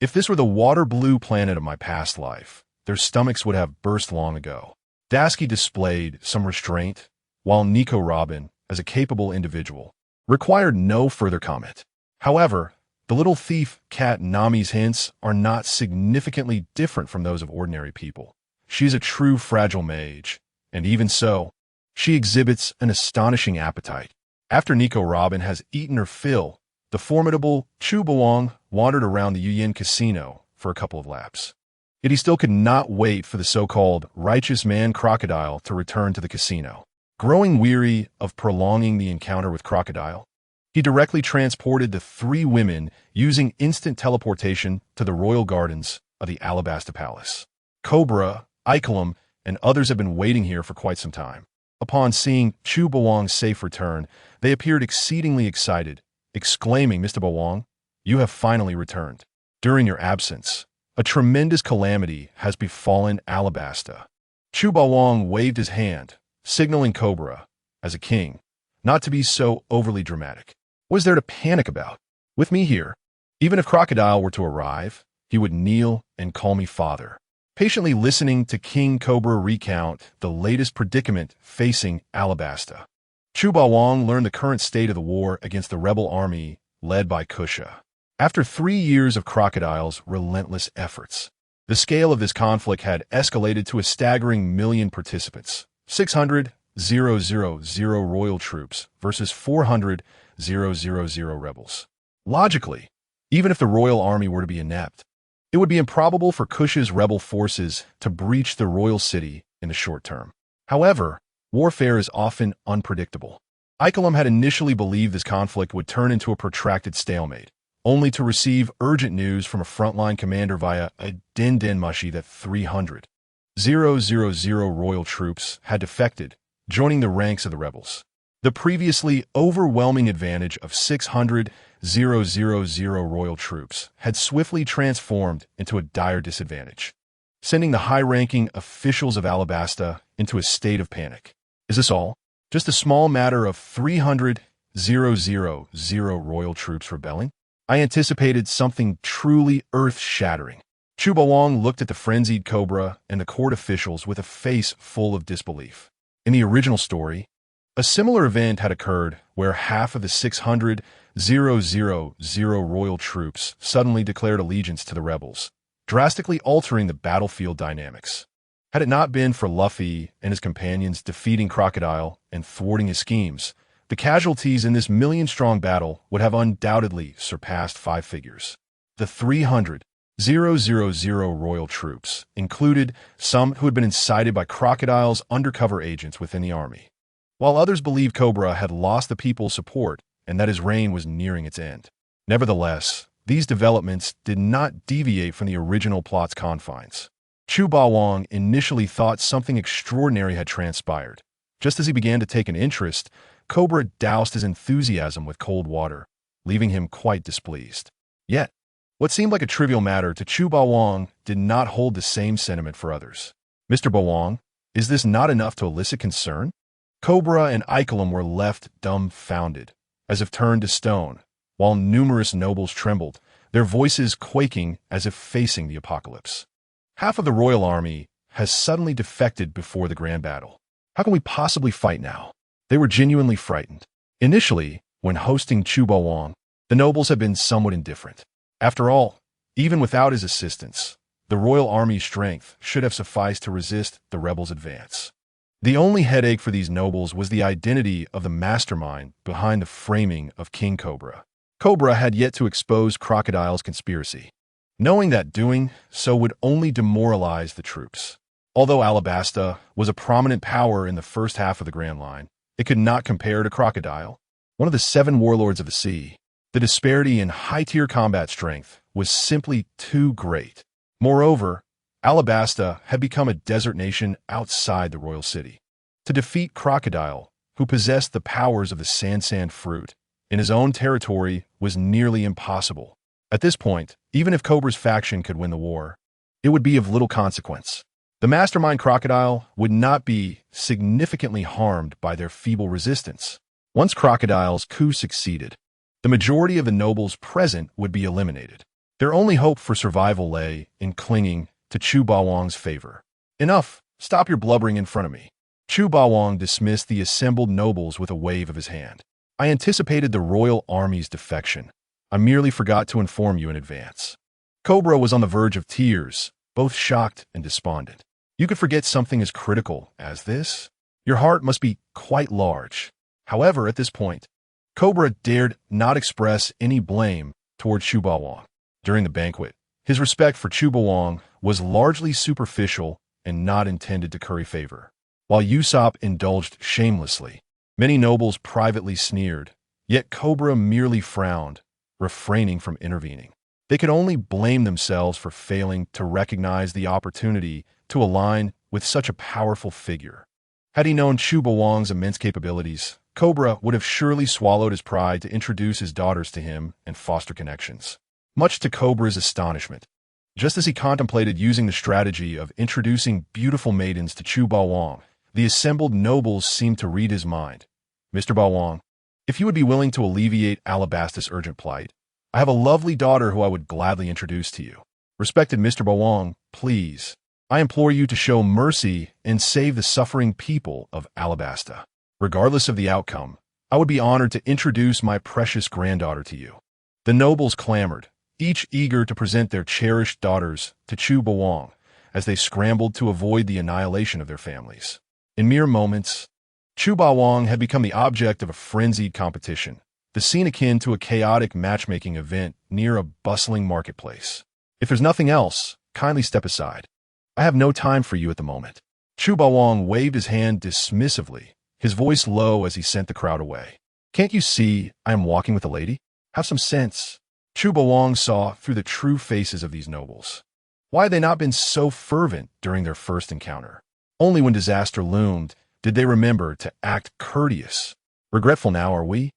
If this were the water-blue planet of my past life, their stomachs would have burst long ago. Dasky displayed some restraint, while Nico Robin, as a capable individual, required no further comment. However, the little thief cat Nami's hints are not significantly different from those of ordinary people. She is a true fragile mage, and even so, she exhibits an astonishing appetite. After Nico Robin has eaten her fill, the formidable Chu Bawang wandered around the Yuyin casino for a couple of laps. Yet he still could not wait for the so-called righteous man Crocodile to return to the casino. Growing weary of prolonging the encounter with Crocodile, he directly transported the three women using instant teleportation to the royal gardens of the Alabasta Palace. Cobra, Icolum, and others have been waiting here for quite some time. Upon seeing Chu Bawang's safe return, they appeared exceedingly excited, exclaiming, "Mr. Bawang, you have finally returned. During your absence, a tremendous calamity has befallen Alabasta." Chu Bawang waved his hand, signaling Cobra, as a king, not to be so overly dramatic. What is there to panic about? With me here, even if Crocodile were to arrive, he would kneel and call me father. Patiently listening to King Cobra recount the latest predicament facing Alabasta, Chu Bawang learned the current state of the war against the rebel army led by Kusha. After 3 years of Crocodile's relentless efforts, the scale of this conflict had escalated to a staggering 1,000,000 participants. 600,000 royal troops versus 400,000 rebels. Logically, even if the royal army were to be inept, it would be improbable for Kusha's rebel forces to breach the royal city in the short term. However, warfare is often unpredictable. Icolum had initially believed this conflict would turn into a protracted stalemate, only to receive urgent news from a frontline commander via a din mushi that 300,000 royal troops had defected, joining the ranks of the rebels. The previously overwhelming advantage of 600,000 royal troops had swiftly transformed into a dire disadvantage, sending the high-ranking officials of Alabasta into a state of panic. Is this all? Just a small matter of 300,000 royal troops rebelling? I anticipated something truly earth-shattering. Chu Bawang looked at the frenzied Cobra and the court officials with a face full of disbelief. In the original story, a similar event had occurred where half of the 600,000 royal troops suddenly declared allegiance to the rebels, drastically altering the battlefield dynamics. Had it not been for Luffy and his companions defeating Crocodile and thwarting his schemes, the casualties in this 1,000,000-strong battle would have undoubtedly surpassed 5 figures. The 300,000 royal troops included some who had been incited by Crocodile's undercover agents within the army, while others believed Cobra had lost the people's support and that his reign was nearing its end. Nevertheless, these developments did not deviate from the original plot's confines. Chu Bawang initially thought something extraordinary had transpired. Just as he began to take an interest, Cobra doused his enthusiasm with cold water, leaving him quite displeased. Yet, what seemed like a trivial matter to Chu Bawang did not hold the same sentiment for others. "Mr. Bawang, is this not enough to elicit concern?" Cobra and Icolum were left dumbfounded, as if turned to stone, while numerous nobles trembled, their voices quaking as if facing the apocalypse. Half of the royal army has suddenly defected before the grand battle. How can we possibly fight now? They were genuinely frightened. Initially, when hosting Chu Bawang, the nobles had been somewhat indifferent. After all, even without his assistance, the royal army's strength should have sufficed to resist the rebels' advance. The only headache for these nobles was the identity of the mastermind behind the framing of King Cobra. Cobra had yet to expose Crocodile's conspiracy, knowing that doing so would only demoralize the troops. Although Alabasta was a prominent power in the first half of the Grand Line, it could not compare to Crocodile, one of the 7 warlords of the sea. The disparity in high-tier combat strength was simply too great. Moreover, Alabasta had become a desert nation outside the royal city. To defeat Crocodile, who possessed the powers of the Sansan fruit, in his own territory was nearly impossible. At this point, even if Cobra's faction could win the war, it would be of little consequence. The mastermind Crocodile would not be significantly harmed by their feeble resistance. Once Crocodile's coup succeeded, the majority of the nobles present would be eliminated. Their only hope for survival lay in clinging to Chu Bawang's favor. Enough! Stop your blubbering in front of me. Chu Bawang dismissed the assembled nobles with a wave of his hand. I anticipated the royal army's defection. I merely forgot to inform you in advance. Cobra was on the verge of tears, both shocked and despondent. You could forget something as critical as this? Your heart must be quite large. However, at this point, Cobra dared not express any blame toward Chu Bawang. During the banquet, his respect for Chu Bawang was largely superficial and not intended to curry favor. While Usopp indulged shamelessly, many nobles privately sneered, yet Cobra merely frowned, refraining from intervening. They could only blame themselves for failing to recognize the opportunity to align with such a powerful figure. Had he known Chu Bawang's immense capabilities, Cobra would have surely swallowed his pride to introduce his daughters to him and foster connections. Much to Cobra's astonishment, just as he contemplated using the strategy of introducing beautiful maidens to Chu Bawang, the assembled nobles seemed to read his mind. Mr. Bawang, if you would be willing to alleviate Alabasta's urgent plight, I have a lovely daughter who I would gladly introduce to you. Respected Mr. Bawang, please, I implore you to show mercy and save the suffering people of Alabasta. Regardless of the outcome, I would be honored to introduce my precious granddaughter to you. The nobles clamored, each eager to present their cherished daughters to Chu Bawang as they scrambled to avoid the annihilation of their families. In mere moments, Chu Bawang had become the object of a frenzied competition, the scene akin to a chaotic matchmaking event near a bustling marketplace. If there's nothing else, kindly step aside. I have no time for you at the moment. Chu Bawang waved his hand dismissively, his voice low as he sent the crowd away. Can't you see I am walking with a lady? Have some sense. Chu Bawang saw through the true faces of these nobles. Why had they not been so fervent during their first encounter? Only when disaster loomed did they remember to act courteous. Regretful now, are we?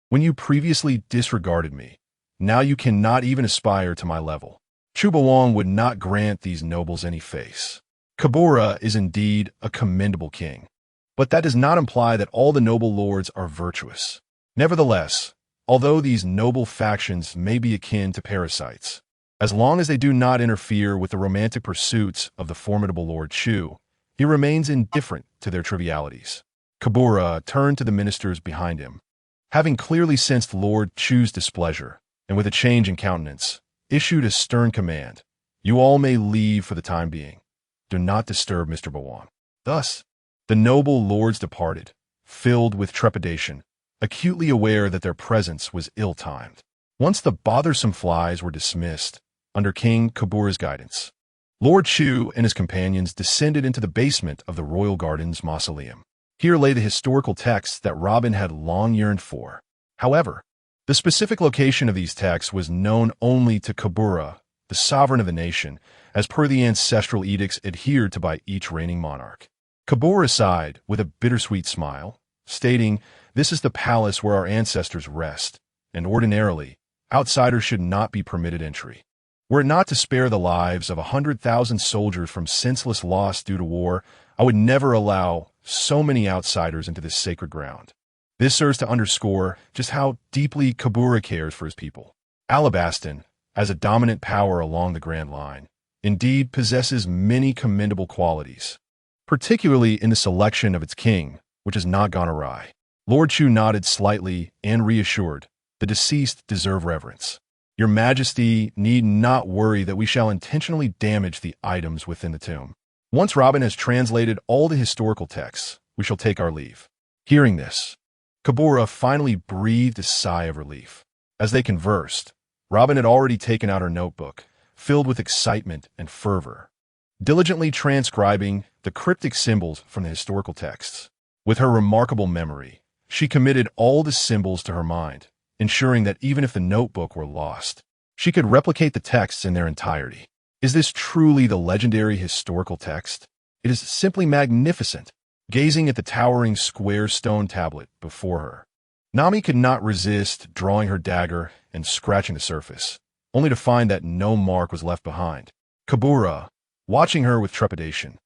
When you previously disregarded me, now you cannot even aspire to my level. Chu Bawang would not grant these nobles any face. Kabura is indeed a commendable king, but that does not imply that all the noble lords are virtuous. Nevertheless, although these noble factions may be akin to parasites, as long as they do not interfere with the romantic pursuits of the formidable Lord Chu, he remains indifferent to their trivialities. Kabura turned to the ministers behind him. Having clearly sensed Lord Chu's displeasure, and with a change in countenance, issued a stern command. You all may leave for the time being. Do not disturb Mr. Bawang. Thus, the noble lords departed, filled with trepidation, acutely aware that their presence was ill-timed. Once the bothersome flies were dismissed, under King Kabura's guidance, Lord Chu and his companions descended into the basement of the Royal Garden's mausoleum. Here lay the historical texts that Robin had long yearned for. However, the specific location of these texts was known only to Kabura, the sovereign of the nation, as per the ancestral edicts adhered to by each reigning monarch. Kabura sighed with a bittersweet smile, stating, "This is the palace where our ancestors rest, and ordinarily, outsiders should not be permitted entry. Were it not to spare the lives of 100,000 soldiers from senseless loss due to war, I would never allow so many outsiders into this sacred ground." This serves to underscore just how deeply Kabura cares for his people. Alabastan, as a dominant power along the Grand Line, indeed possesses many commendable qualities, particularly in the selection of its king, which has not gone awry. Lord Chu nodded slightly and reassured, the deceased deserve reverence. Your Majesty need not worry that we shall intentionally damage the items within the tomb. Once Robin has translated all the historical texts, we shall take our leave. Hearing this, Kabura finally breathed a sigh of relief. As they conversed, Robin had already taken out her notebook, filled with excitement and fervor, diligently transcribing the cryptic symbols from the historical texts. With her remarkable memory, she committed all the symbols to her mind, ensuring that even if the notebook were lost, she could replicate the texts in their entirety. Is this truly the legendary historical text? It is simply magnificent. Gazing at the towering square stone tablet before her, Nami could not resist drawing her dagger and scratching the surface, only to find that no mark was left behind. Kabura, watching her with trepidation,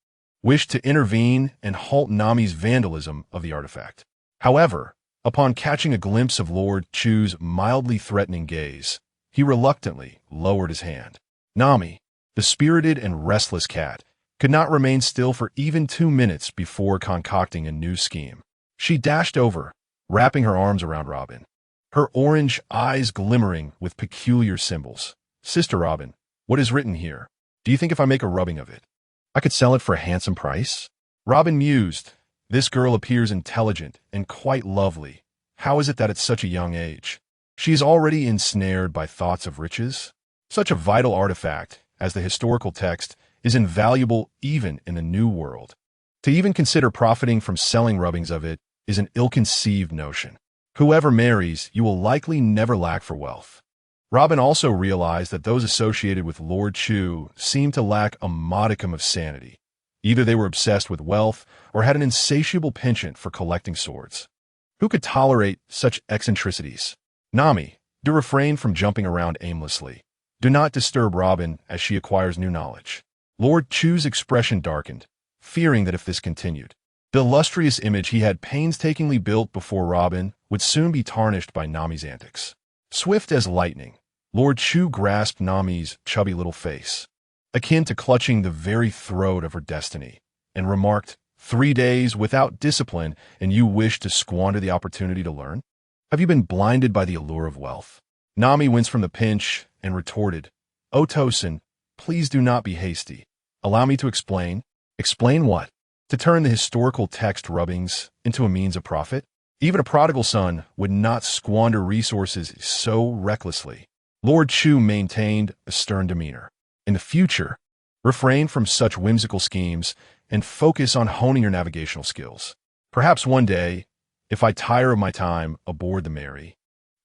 wished to intervene and halt Nami's vandalism of the artifact. However, upon catching a glimpse of Lord Chu's mildly threatening gaze, he reluctantly lowered his hand. Nami, the spirited and restless cat, could not remain still for even 2 minutes before concocting a new scheme. She dashed over, wrapping her arms around Robin, her orange eyes glimmering with peculiar symbols. Sister Robin, what is written here? Do you think if I make a rubbing of it, I could sell it for a handsome price? Robin mused. This girl appears intelligent and quite lovely. How is it that at such a young age, she is already ensnared by thoughts of riches? Such a vital artifact as the historical text is invaluable even in the New World. To even consider profiting from selling rubbings of it is an ill-conceived notion. Whoever marries, you will likely never lack for wealth. Robin also realized that those associated with Lord Chu seemed to lack a modicum of sanity. Either they were obsessed with wealth or had an insatiable penchant for collecting swords. Who could tolerate such eccentricities? Nami, do refrain from jumping around aimlessly. Do not disturb Robin as she acquires new knowledge. Lord Chu's expression darkened, fearing that if this continued, the illustrious image he had painstakingly built before Robin would soon be tarnished by Nami's antics. Swift as lightning, Lord Chu grasped Nami's chubby little face, akin to clutching the very throat of her destiny, and remarked, 3 days without discipline and you wish to squander the opportunity to learn? Have you been blinded by the allure of wealth? Nami winced from the pinch and retorted, O Tosin, please do not be hasty. Allow me to explain. Explain what? To turn the historical text rubbings into a means of profit? Even a prodigal son would not squander resources so recklessly. Lord Chu maintained a stern demeanor. In the future, refrain from such whimsical schemes and focus on honing your navigational skills. Perhaps one day, if I tire of my time aboard the Mary,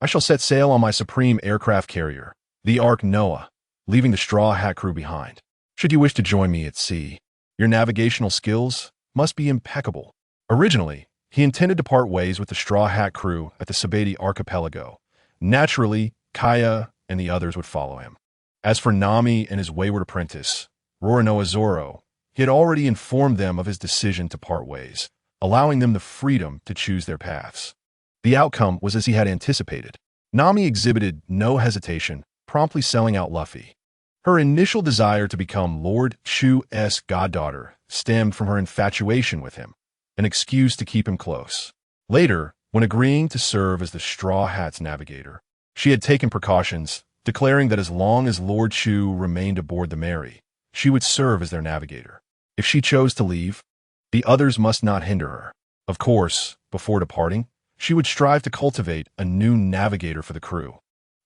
I shall set sail on my supreme aircraft carrier, the Ark Noah, leaving the Straw Hat crew behind. Should you wish to join me at sea, your navigational skills must be impeccable. Originally, he intended to part ways with the Straw Hat crew at the Sabeti archipelago. Naturally, Kaya and the others would follow him. As for Nami and his wayward apprentice, Roronoa Zoro, he had already informed them of his decision to part ways, allowing them the freedom to choose their paths. The outcome was as he had anticipated. Nami exhibited no hesitation, promptly selling out Luffy. Her initial desire to become Lord Chu's goddaughter stemmed from her infatuation with him, an excuse to keep him close. Later, when agreeing to serve as the Straw Hat's navigator, she had taken precautions, declaring that as long as Lord Chu remained aboard the Mary, she would serve as their navigator. If she chose to leave, the others must not hinder her. Of course, before departing, she would strive to cultivate a new navigator for the crew.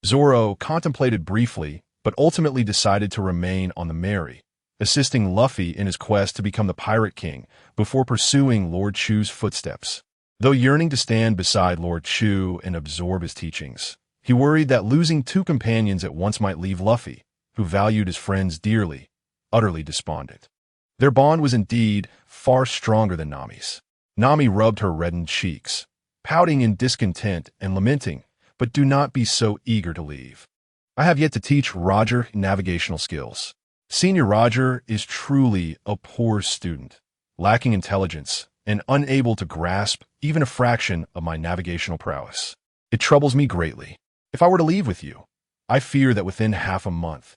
Zoro contemplated briefly, but ultimately decided to remain on the Mary, assisting Luffy in his quest to become the Pirate King before pursuing Lord Chu's footsteps. Though yearning to stand beside Lord Chu and absorb his teachings, he worried that losing 2 companions at once might leave Luffy, who valued his friends dearly, utterly despondent. Their bond was indeed far stronger than Nami's. Nami rubbed her reddened cheeks, pouting in discontent and lamenting, but do not be so eager to leave. I have yet to teach Roger navigational skills. Senior Roger is truly a poor student, lacking intelligence and unable to grasp even a fraction of my navigational prowess. It troubles me greatly. If I were to leave with you, I fear that within half a month,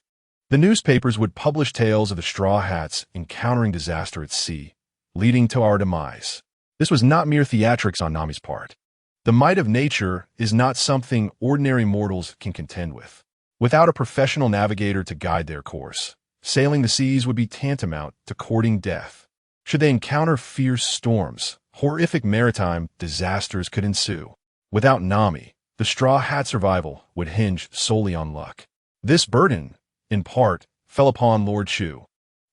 the newspapers would publish tales of the Straw Hats encountering disaster at sea, leading to our demise. This was not mere theatrics on Nami's part. The might of nature is not something ordinary mortals can contend with. Without a professional navigator to guide their course, sailing the seas would be tantamount to courting death. Should they encounter fierce storms, horrific maritime disasters could ensue. Without Nami, the Straw Hat survival would hinge solely on luck. This burden, in part, fell upon Lord Chu,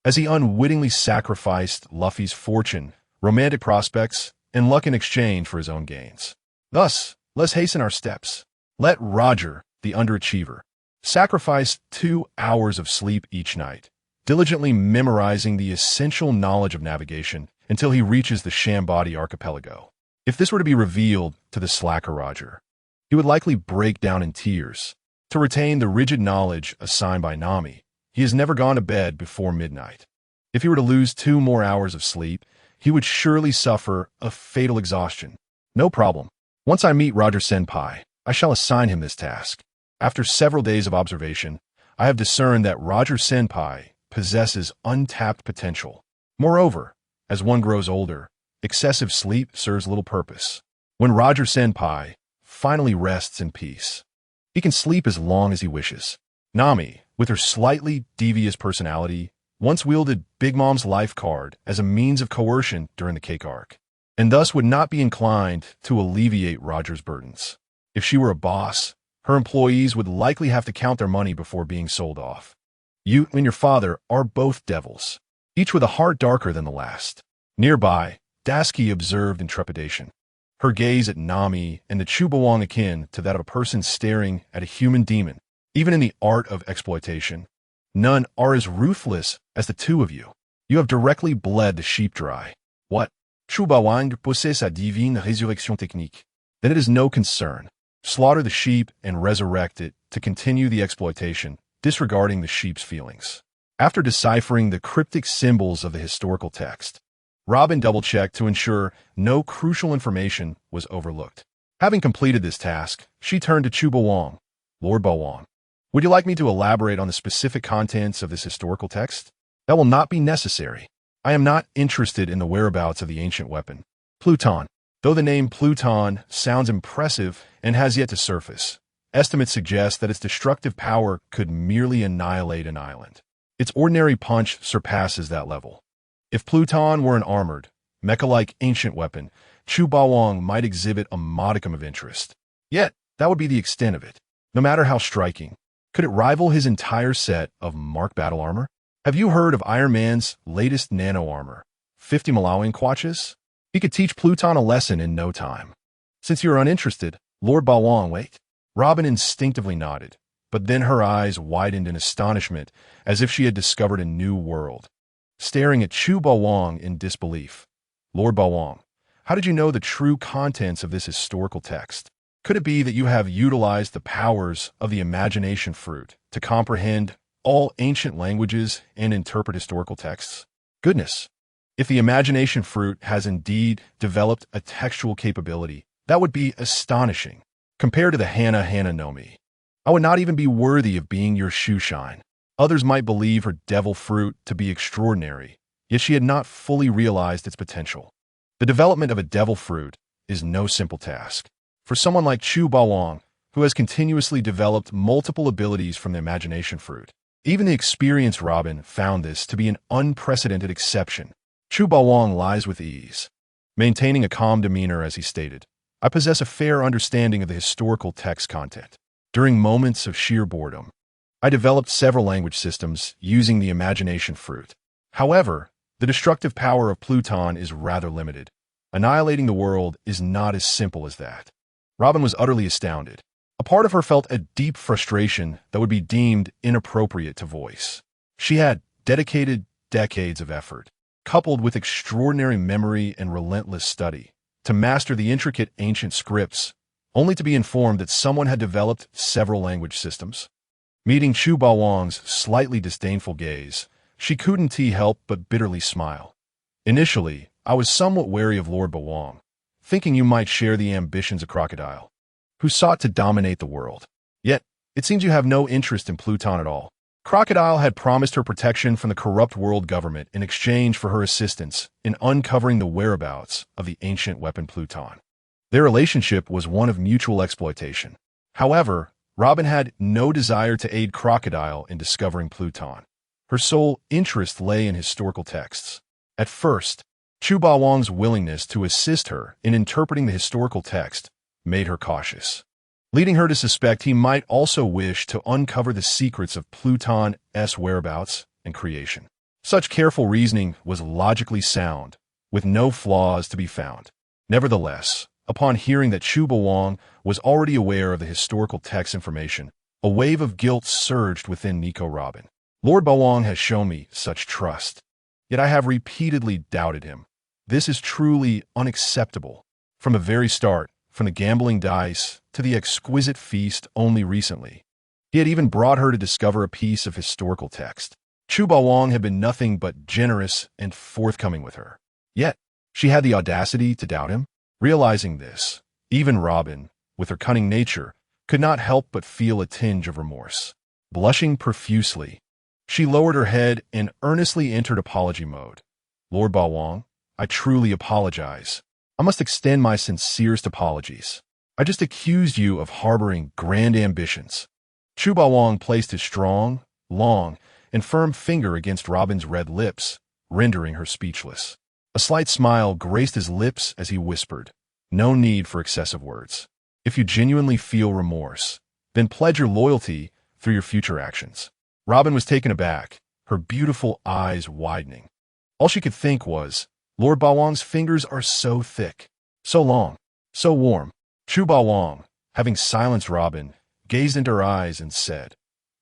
as he unwittingly sacrificed Luffy's fortune, romantic prospects, and luck in exchange for his own gains. Thus, let's hasten our steps. Let Roger, the underachiever, sacrifice 2 hours of sleep each night, diligently memorizing the essential knowledge of navigation until he reaches the Shambadi archipelago. If this were to be revealed to the slacker Roger, he would likely break down in tears. To retain the rigid knowledge assigned by Nami, he has never gone to bed before midnight. If he were to lose 2 more hours of sleep, he would surely suffer a fatal exhaustion. No problem. Once I meet Roger Senpai, I shall assign him this task. After several days of observation, I have discerned that Roger Senpai possesses untapped potential. Moreover, as one grows older, excessive sleep serves little purpose. When Roger Senpai finally rests in peace, he can sleep as long as he wishes. Nami, with her slightly devious personality, once wielded Big Mom's life card as a means of coercion during the cake arc, and thus would not be inclined to alleviate Roger's burdens. If she were a boss, her employees would likely have to count their money before being sold off. You and your father are both devils, each with a heart darker than the last. Nearby, Daisuke observed in trepidation, her gaze at Nami and the Chubawang akin to that of a person staring at a human demon. Even in the art of exploitation, none are as ruthless as the two of you. You have directly bled the sheep dry. What? Chubawang possède sa divine résurrection technique. Then it is no concern. Slaughter the sheep and resurrect it to continue the exploitation, disregarding the sheep's feelings. After deciphering the cryptic symbols of the historical text, Robin double-checked to ensure no crucial information was overlooked. Having completed this task, she turned to Chubawang. Lord Bawang, would you like me to elaborate on the specific contents of this historical text? That will not be necessary. I am not interested in the whereabouts of the ancient weapon, Pluton. Though the name Pluton sounds impressive and has yet to surface, estimates suggest that its destructive power could merely annihilate an island. Its ordinary punch surpasses that level. If Pluton were an armored, mecha-like ancient weapon, Chubawang might exhibit a modicum of interest. Yet, that would be the extent of it. No matter how striking, could it rival his entire set of Mark battle armor? Have you heard of Iron Man's latest nano armor, 50 Malawian Quatches? He could teach Pluton a lesson in no time. Since you are uninterested, Lord Bawang, wait. Robin instinctively nodded, but then her eyes widened in astonishment as if she had discovered a new world. Staring at Chubawang in disbelief, Lord Bawang, how did you know the true contents of this historical text? Could it be that you have utilized the powers of the imagination fruit to comprehend all ancient languages and interpret historical texts? Goodness! If the imagination fruit has indeed developed a textual capability, that would be astonishing. Compared to the Hana no Mi, I would not even be worthy of being your shoe shine. Others might believe her devil fruit to be extraordinary, yet she had not fully realized its potential. The development of a devil fruit is no simple task. For someone like Chubawang, who has continuously developed multiple abilities from the imagination fruit, even the experienced Robin found this to be an unprecedented exception. Chubawang lies with ease, maintaining a calm demeanor as he stated, I possess a fair understanding of the historical text content. During moments of sheer boredom, I developed several language systems using the imagination fruit. However, the destructive power of Pluton is rather limited. Annihilating the world is not as simple as that. Robin was utterly astounded. A part of her felt a deep frustration that would be deemed inappropriate to voice. She had dedicated decades of effort, coupled with extraordinary memory and relentless study, to master the intricate ancient scripts, only to be informed that someone had developed several language systems. Meeting Chubawang's slightly disdainful gaze, she couldn't help but bitterly smile. Initially, I was somewhat wary of Lord Bawang, thinking you might share the ambitions of Crocodile, who sought to dominate the world. Yet, it seems you have no interest in Pluton at all. Crocodile had promised her protection from the corrupt world government in exchange for her assistance in uncovering the whereabouts of the ancient weapon Pluton. Their relationship was one of mutual exploitation. However, Robin had no desire to aid Crocodile in discovering Pluton. Her sole interest lay in historical texts. At first, Chu Bawang's willingness to assist her in interpreting the historical text made her cautious, leading her to suspect he might also wish to uncover the secrets of Pluton's whereabouts and creation. Such careful reasoning was logically sound, with no flaws to be found. Nevertheless, upon hearing that Chu Bawang was already aware of the historical text information, a wave of guilt surged within Nico Robin. Lord Bawang has shown me such trust, yet I have repeatedly doubted him. This is truly unacceptable. From the very start, from the gambling dice to the exquisite feast only recently, he had even brought her to discover a piece of historical text. Chu Bawang had been nothing but generous and forthcoming with her. Yet, she had the audacity to doubt him. Realizing this, even Robin, with her cunning nature, could not help but feel a tinge of remorse. Blushing profusely, she lowered her head and earnestly entered apology mode. Lord Bawang, I truly apologize. I must extend my sincerest apologies. I just accused you of harboring grand ambitions. Chu Bawang placed his strong, long, and firm finger against Robin's red lips, rendering her speechless. A slight smile graced his lips as he whispered, "No need for excessive words. If you genuinely feel remorse, then pledge your loyalty through your future actions." Robin was taken aback, her beautiful eyes widening. All she could think was, Lord Bawang's fingers are so thick, so long, so warm. Chu Bawang, having silenced Robin, gazed into her eyes and said,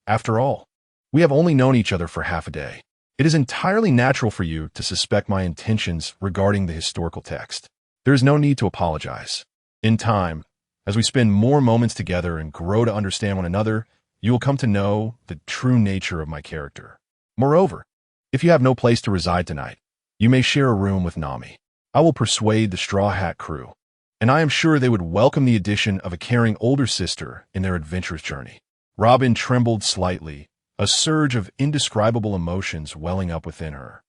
"After all, we have only known each other for half a day. It is entirely natural for you to suspect my intentions regarding the historical text. There is no need to apologize. In time, as we spend more moments together and grow to understand one another, you will come to know the true nature of my character. Moreover, if you have no place to reside tonight, you may share a room with Nami. I will persuade the Straw Hat crew, and I am sure they would welcome the addition of a caring older sister in their adventurous journey." Robin trembled slightly, a surge of indescribable emotions welling up within her.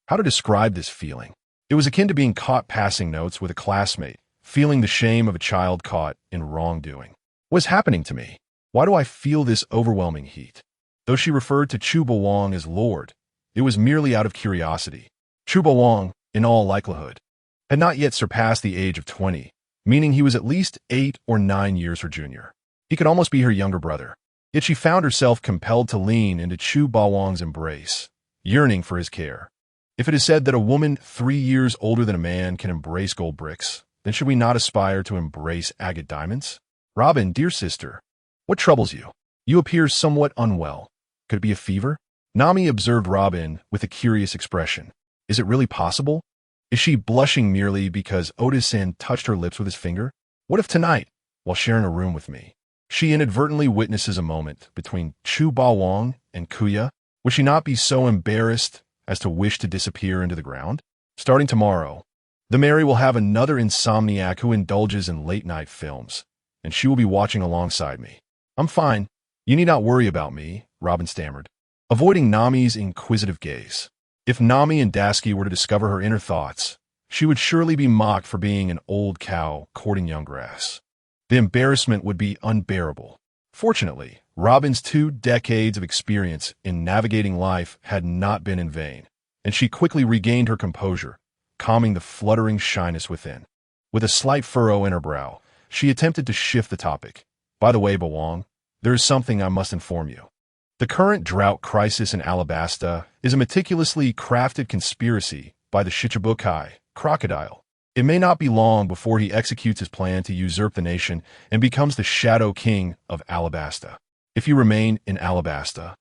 How to describe this feeling? It was akin to being caught passing notes with a classmate, feeling the shame of a child caught in wrongdoing. What is happening to me? Why do I feel this overwhelming heat? Though she referred to Chu Bawang as Lord, it was merely out of curiosity. Chu Bawang, in all likelihood, had not yet surpassed the age of 20, meaning he was at least 8 or 9 years her junior. He could almost be her younger brother. Yet she found herself compelled to lean into Chu Bawang's embrace, yearning for his care. If it is said that a woman 3 years older than a man can embrace gold bricks, then should we not aspire to embrace agate diamonds? Robin, dear sister, what troubles you? You appear somewhat unwell. Could it be a fever? Nami observed Robin with a curious expression. Is it really possible? Is she blushing merely because Otis-san touched her lips with his finger? What if tonight, while sharing a room with me, she inadvertently witnesses a moment between Chu Bawang and Kuya? Would she not be so embarrassed as to wish to disappear into the ground? Starting tomorrow, the Mary will have another insomniac who indulges in late-night films, and she will be watching alongside me. I'm fine. You need not worry about me, Robin stammered, avoiding Nami's inquisitive gaze. If Nami and Dasky were to discover her inner thoughts, she would surely be mocked for being an old cow courting young grass. The embarrassment would be unbearable. Fortunately, Robin's 2 decades of experience in navigating life had not been in vain, and she quickly regained her composure, calming the fluttering shyness within. With a slight furrow in her brow, she attempted to shift the topic. By the way, Bawang, there is something I must inform you. The current drought crisis in Alabasta is a meticulously crafted conspiracy by the Shichibukai, Crocodile. It may not be long before he executes his plan to usurp the nation and becomes the Shadow King of Alabasta. If you remain in Alabasta,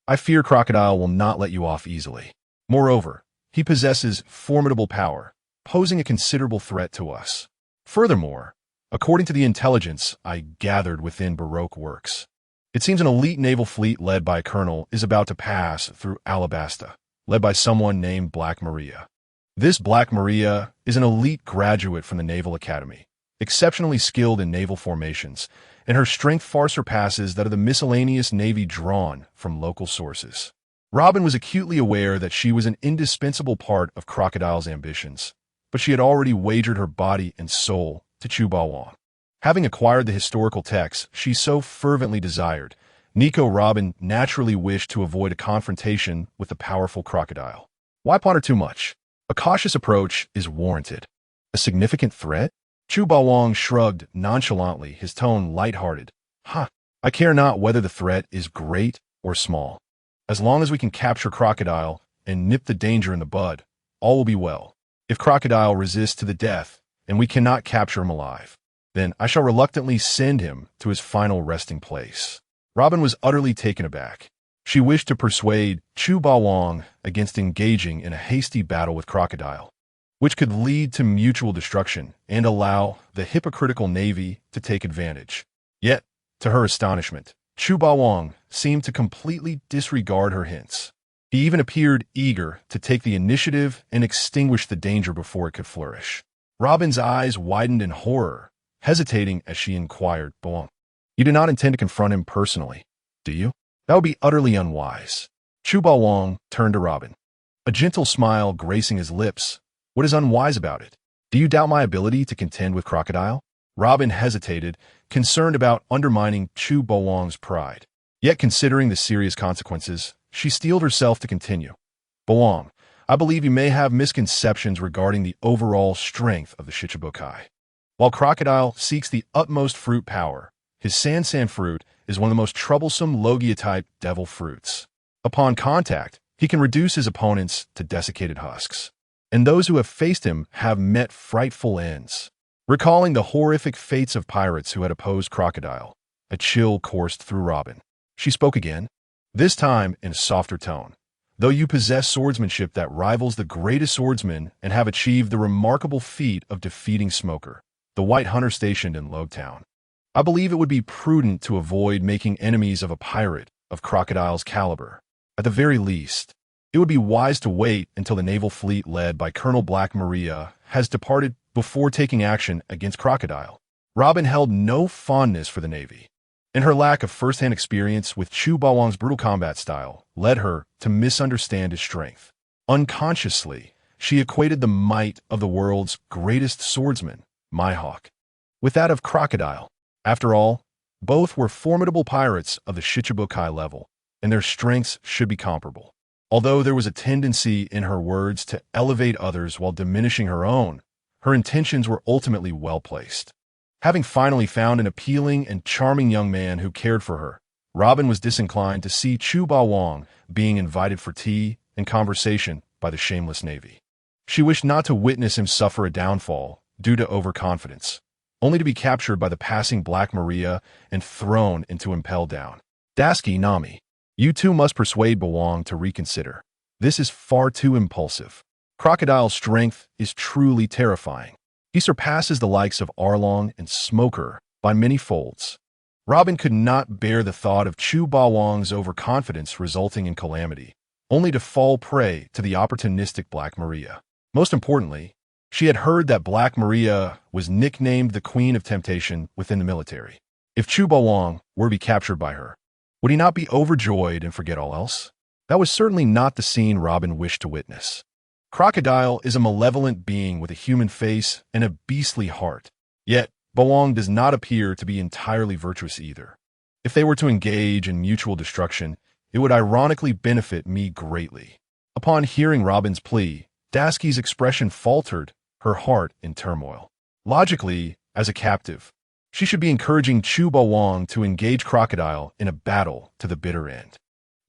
I fear Crocodile will not let you off easily. Moreover, he possesses formidable power, posing a considerable threat to us. Furthermore, according to the intelligence I gathered within Baroque works, it seems an elite naval fleet led by a colonel is about to pass through Alabasta, led by someone named Black Maria. This Black Maria is an elite graduate from the Naval Academy, exceptionally skilled in naval formations, and her strength far surpasses that of the miscellaneous navy drawn from local sources. Robin was acutely aware that she was an indispensable part of Crocodile's ambitions, but she had already wagered her body and soul to Chu Bawang. Having acquired the historical texts she so fervently desired, Nico Robin naturally wished to avoid a confrontation with the powerful crocodile. Why ponder too much? A cautious approach is warranted. A significant threat? Chu Bawang shrugged nonchalantly, his tone light-hearted. I care not whether the threat is great or small. As long as we can capture Crocodile and nip the danger in the bud, all will be well. If Crocodile resists to the death, and we cannot capture him alive, then I shall reluctantly send him to his final resting place. Robin was utterly taken aback. She wished to persuade Chu Bawang against engaging in a hasty battle with Crocodile, which could lead to mutual destruction and allow the hypocritical navy to take advantage. Yet, to her astonishment, Chu Bawang seemed to completely disregard her hints. He even appeared eager to take the initiative and extinguish the danger before it could flourish. Robin's eyes widened in horror, hesitating as she inquired, "Bawang, you do not intend to confront him personally, do you? That would be utterly unwise." Chu Bawang turned to Robin, a gentle smile gracing his lips. "What is unwise about it? Do you doubt my ability to contend with Crocodile?" Robin hesitated, concerned about undermining Chu Bawang's pride. Yet considering the serious consequences, she steeled herself to continue. "Bawang, I believe you may have misconceptions regarding the overall strength of the Shichibukai. While Crocodile seeks the utmost fruit power, his Sansan fruit is one of the most troublesome Logia-type devil fruits. Upon contact, he can reduce his opponents to desiccated husks, and those who have faced him have met frightful ends." Recalling the horrific fates of pirates who had opposed Crocodile, a chill coursed through Robin. She spoke again, this time in a softer tone. "Though you possess swordsmanship that rivals the greatest swordsmen and have achieved the remarkable feat of defeating Smoker, the white hunter stationed in Logtown, I believe it would be prudent to avoid making enemies of a pirate of Crocodile's caliber. At the very least, it would be wise to wait until the naval fleet led by Colonel Black Maria has departed before taking action against Crocodile." Robin held no fondness for the Navy, and her lack of first-hand experience with Chu Bawang's brutal combat style led her to misunderstand his strength. Unconsciously, she equated the might of the world's greatest swordsman, Mihawk, with that of Crocodile. After all, both were formidable pirates of the Shichibukai level, and their strengths should be comparable. Although there was a tendency in her words to elevate others while diminishing her own, her intentions were ultimately well-placed. Having finally found an appealing and charming young man who cared for her, Robin was disinclined to see Chu Bawang being invited for tea and conversation by the shameless Navy. She wished not to witness him suffer a downfall due to overconfidence, only to be captured by the passing Black Maria and thrown into Impel Down. "Dasky Nami, you too must persuade Bawang to reconsider. This is far too impulsive. Crocodile's strength is truly terrifying. He surpasses the likes of Arlong and Smoker by many folds." Robin could not bear the thought of Chu Bawang's overconfidence resulting in calamity, only to fall prey to the opportunistic Black Maria. Most importantly, she had heard that Black Maria was nicknamed the Queen of Temptation within the military. If Chu Bawang were to be captured by her, would he not be overjoyed and forget all else? That was certainly not the scene Robin wished to witness. Crocodile is a malevolent being with a human face and a beastly heart. Yet, Bawang does not appear to be entirely virtuous either. If they were to engage in mutual destruction, it would ironically benefit me greatly. Upon hearing Robin's plea, Dasky's expression faltered, her heart in turmoil. Logically, as a captive, she should be encouraging Chu Bawang to engage Crocodile in a battle to the bitter end.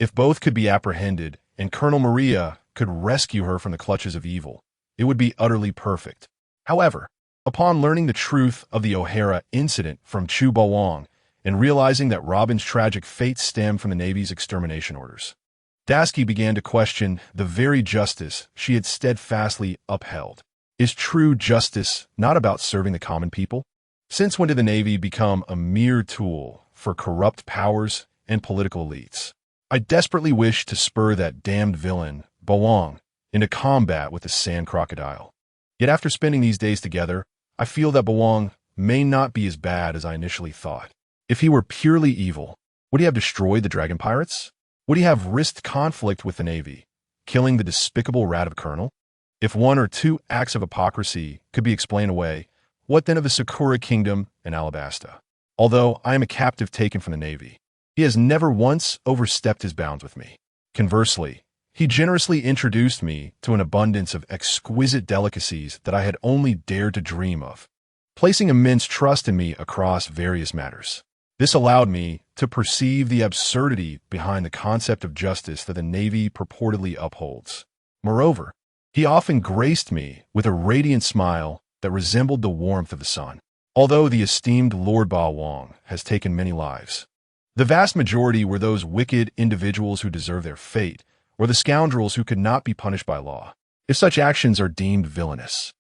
If both could be apprehended and Colonel Maria could rescue her from the clutches of evil, it would be utterly perfect. However, upon learning the truth of the O'Hara incident from Chu Bawang and realizing that Robin's tragic fate stemmed from the Navy's extermination orders, Dasky began to question the very justice she had steadfastly upheld. Is true justice not about serving the common people? Since when did the Navy become a mere tool for corrupt powers and political elites? I desperately wish to spur that damned villain, Bawang, into combat with the sand crocodile. Yet after spending these days together, I feel that Bawang may not be as bad as I initially thought. If he were purely evil, would he have destroyed the dragon pirates? Would he have risked conflict with the Navy, killing the despicable rat of a colonel? If one or two acts of hypocrisy could be explained away, what then of the Sakura Kingdom and Alabasta? Although I am a captive taken from the Navy, he has never once overstepped his bounds with me. Conversely, he generously introduced me to an abundance of exquisite delicacies that I had only dared to dream of, placing immense trust in me across various matters. This allowed me to perceive the absurdity behind the concept of justice that the Navy purportedly upholds. Moreover, he often graced me with a radiant smile that resembled the warmth of the sun. Although the esteemed Lord Bawang has taken many lives, the vast majority were those wicked individuals who deserve their fate, or the scoundrels who could not be punished by law. If such actions are deemed villainous,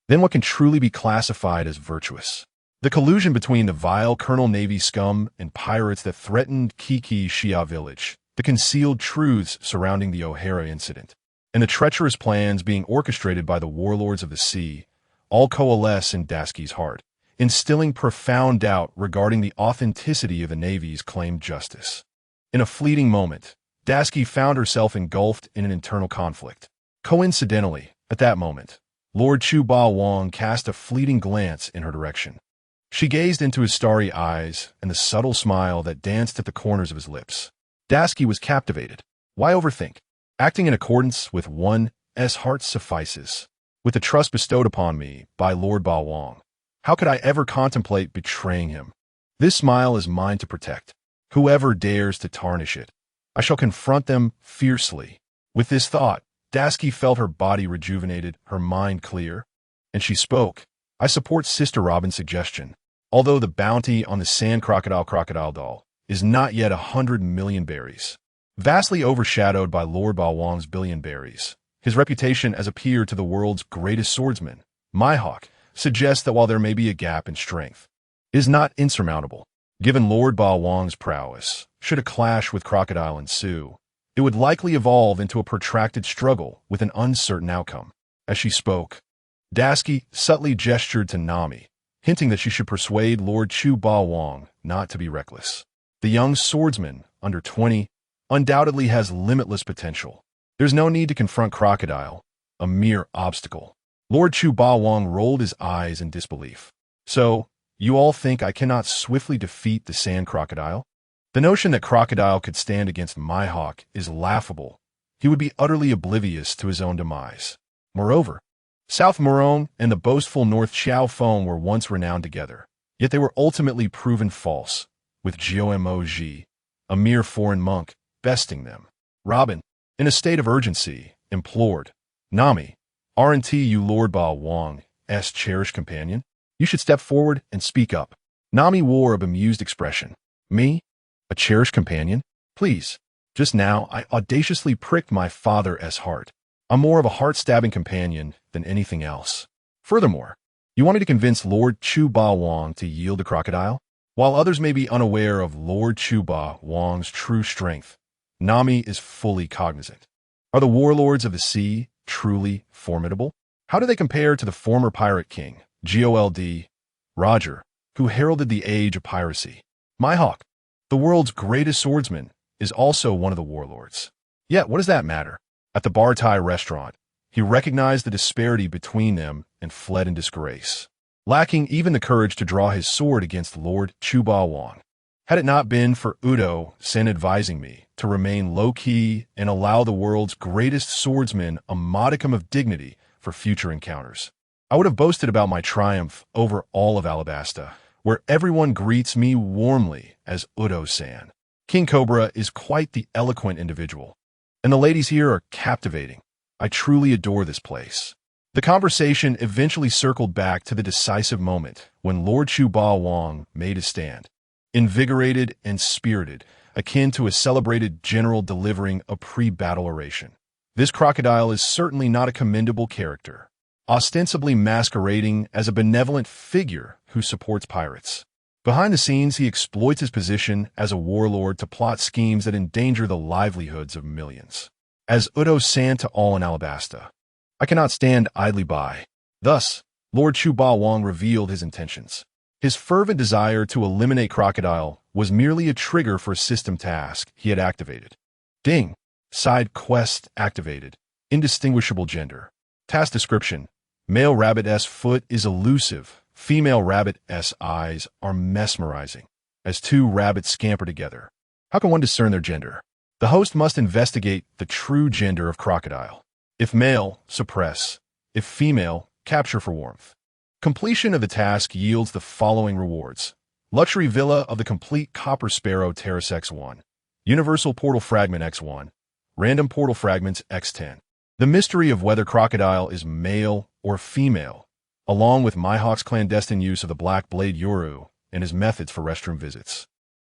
then what can truly be classified as virtuous? The collusion between the vile Colonel Navy scum and pirates that threatened Kiki Shia village, the concealed truths surrounding the O'Hara incident, and the treacherous plans being orchestrated by the warlords of the sea, all coalesce in Daski's heart, instilling profound doubt regarding the authenticity of the Navy's claimed justice. In a fleeting moment, Daski found herself engulfed in an internal conflict. Coincidentally, at that moment, Lord Chu Bawang cast a fleeting glance in her direction. She gazed into his starry eyes and the subtle smile that danced at the corners of his lips. Daski was captivated. Why overthink? Acting in accordance with one's heart suffices. With the trust bestowed upon me by Lord Bawang, how could I ever contemplate betraying him? This smile is mine to protect. Whoever dares to tarnish it, I shall confront them fiercely. With this thought, Daski felt her body rejuvenated, her mind clear, and she spoke. I support Sister Robin's suggestion. Although the bounty on the sand crocodile doll is not yet 100 million berries, vastly overshadowed by Lord Bawang's billion berries, his reputation as a peer to the world's greatest swordsman, Mihawk, suggests that while there may be a gap in strength, it is not insurmountable. Given Lord Bawang's prowess, should a clash with Crocodile ensue, it would likely evolve into a protracted struggle with an uncertain outcome. As she spoke, Daski subtly gestured to Nami, hinting that she should persuade Lord Chu Bawang not to be reckless. The young swordsman, under 20, undoubtedly has limitless potential. There's no need to confront Crocodile, a mere obstacle. Lord Chu Bawang rolled his eyes in disbelief. So, you all think I cannot swiftly defeat the sand crocodile? The notion that Crocodile could stand against Mihawk is laughable. He would be utterly oblivious to his own demise. Moreover, South Morong and the boastful North Xiao Feng were once renowned together, yet they were ultimately proven false, with Jiao Ji, a mere foreign monk, besting them. Robin, in a state of urgency, implored, Nami, aren't you Lord Bawang's cherished companion? You should step forward and speak up. Nami wore a bemused expression. Me? A cherished companion? Please. Just now, I audaciously pricked my father's heart. I'm more of a heart-stabbing companion than anything else. Furthermore, you want me to convince Lord Chu Bawang to yield to Crocodile? While others may be unaware of Lord Chu Bawang's true strength, Nami is fully cognizant. Are the warlords of the sea truly formidable? How do they compare to the former pirate king, Gold Roger, who heralded the age of piracy? Mihawk, the world's greatest swordsman, is also one of the warlords. Yet, what does that matter? At the Bar Thai restaurant, he recognized the disparity between them and fled in disgrace, lacking even the courage to draw his sword against Lord Chu Bawang. Had it not been for Udo-sen advising me to remain low-key and allow the world's greatest swordsman a modicum of dignity for future encounters, I would have boasted about my triumph over all of Alabasta, where everyone greets me warmly as Udo-san. King Cobra is quite the eloquent individual, and the ladies here are captivating. I truly adore this place. The conversation eventually circled back to the decisive moment when Lord Chu Bawang made his stand. Invigorated and spirited, akin to a celebrated general delivering a pre-battle oration. This crocodile is certainly not a commendable character, ostensibly masquerading as a benevolent figure who supports pirates. Behind the scenes, he exploits his position as a warlord to plot schemes that endanger the livelihoods of millions. as Udo San to all in Alabasta. I cannot stand idly by. Thus, Lord Chu Ba Wang revealed his intentions. His fervent desire to eliminate Crocodile was merely a trigger for a system task he had activated. Ding. Side quest activated. Indistinguishable gender. Task description. Male rabbit's foot is elusive. Female rabbit's eyes are mesmerizing. As two rabbits scamper together. How can one discern their gender? The host must investigate the true gender of Crocodile. If male, suppress. If female, capture for warmth. Completion of the task yields the following rewards. Luxury Villa of the Complete Copper Sparrow Terrace X1. Universal Portal Fragment X1. Random Portal Fragments X10. The mystery of whether Crocodile is male or female, along with Mihawk's clandestine use of the Black Blade Yoru and his methods for restroom visits,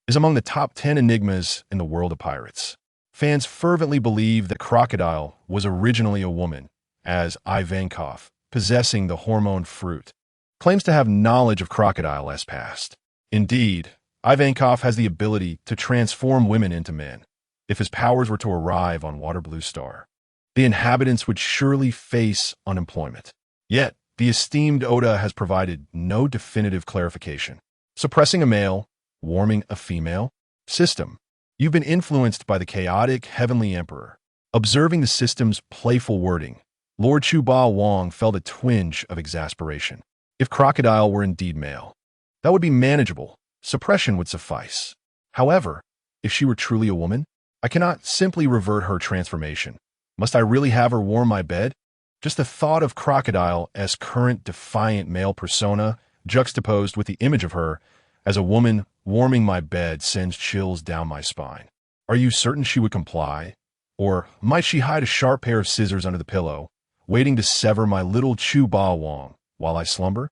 is among the top 10 enigmas in the world of pirates. Fans fervently believe that Crocodile was originally a woman, as Ivankov, possessing the hormone fruit, claims to have knowledge of Crocodile's past. Indeed, Ivankov has the ability to transform women into men. If his powers were to arrive on Waterblue Star, the inhabitants would surely face unemployment. Yet, the esteemed Oda has provided no definitive clarification. Suppressing a male, warming a female? System. You've been influenced by the chaotic Heavenly Emperor. Observing the system's playful wording, Lord Chu Ba Wang felt a twinge of exasperation. If Crocodile were indeed male, that would be manageable. Suppression would suffice. However, if she were truly a woman, I cannot simply revert her transformation. Must I really have her warm my bed? Just the thought of Crocodile's current defiant male persona juxtaposed with the image of her as a woman warming my bed sends chills down my spine. Are you certain she would comply? Or might she hide a sharp pair of scissors under the pillow, waiting to sever my little Chu Ba Wang while I slumber?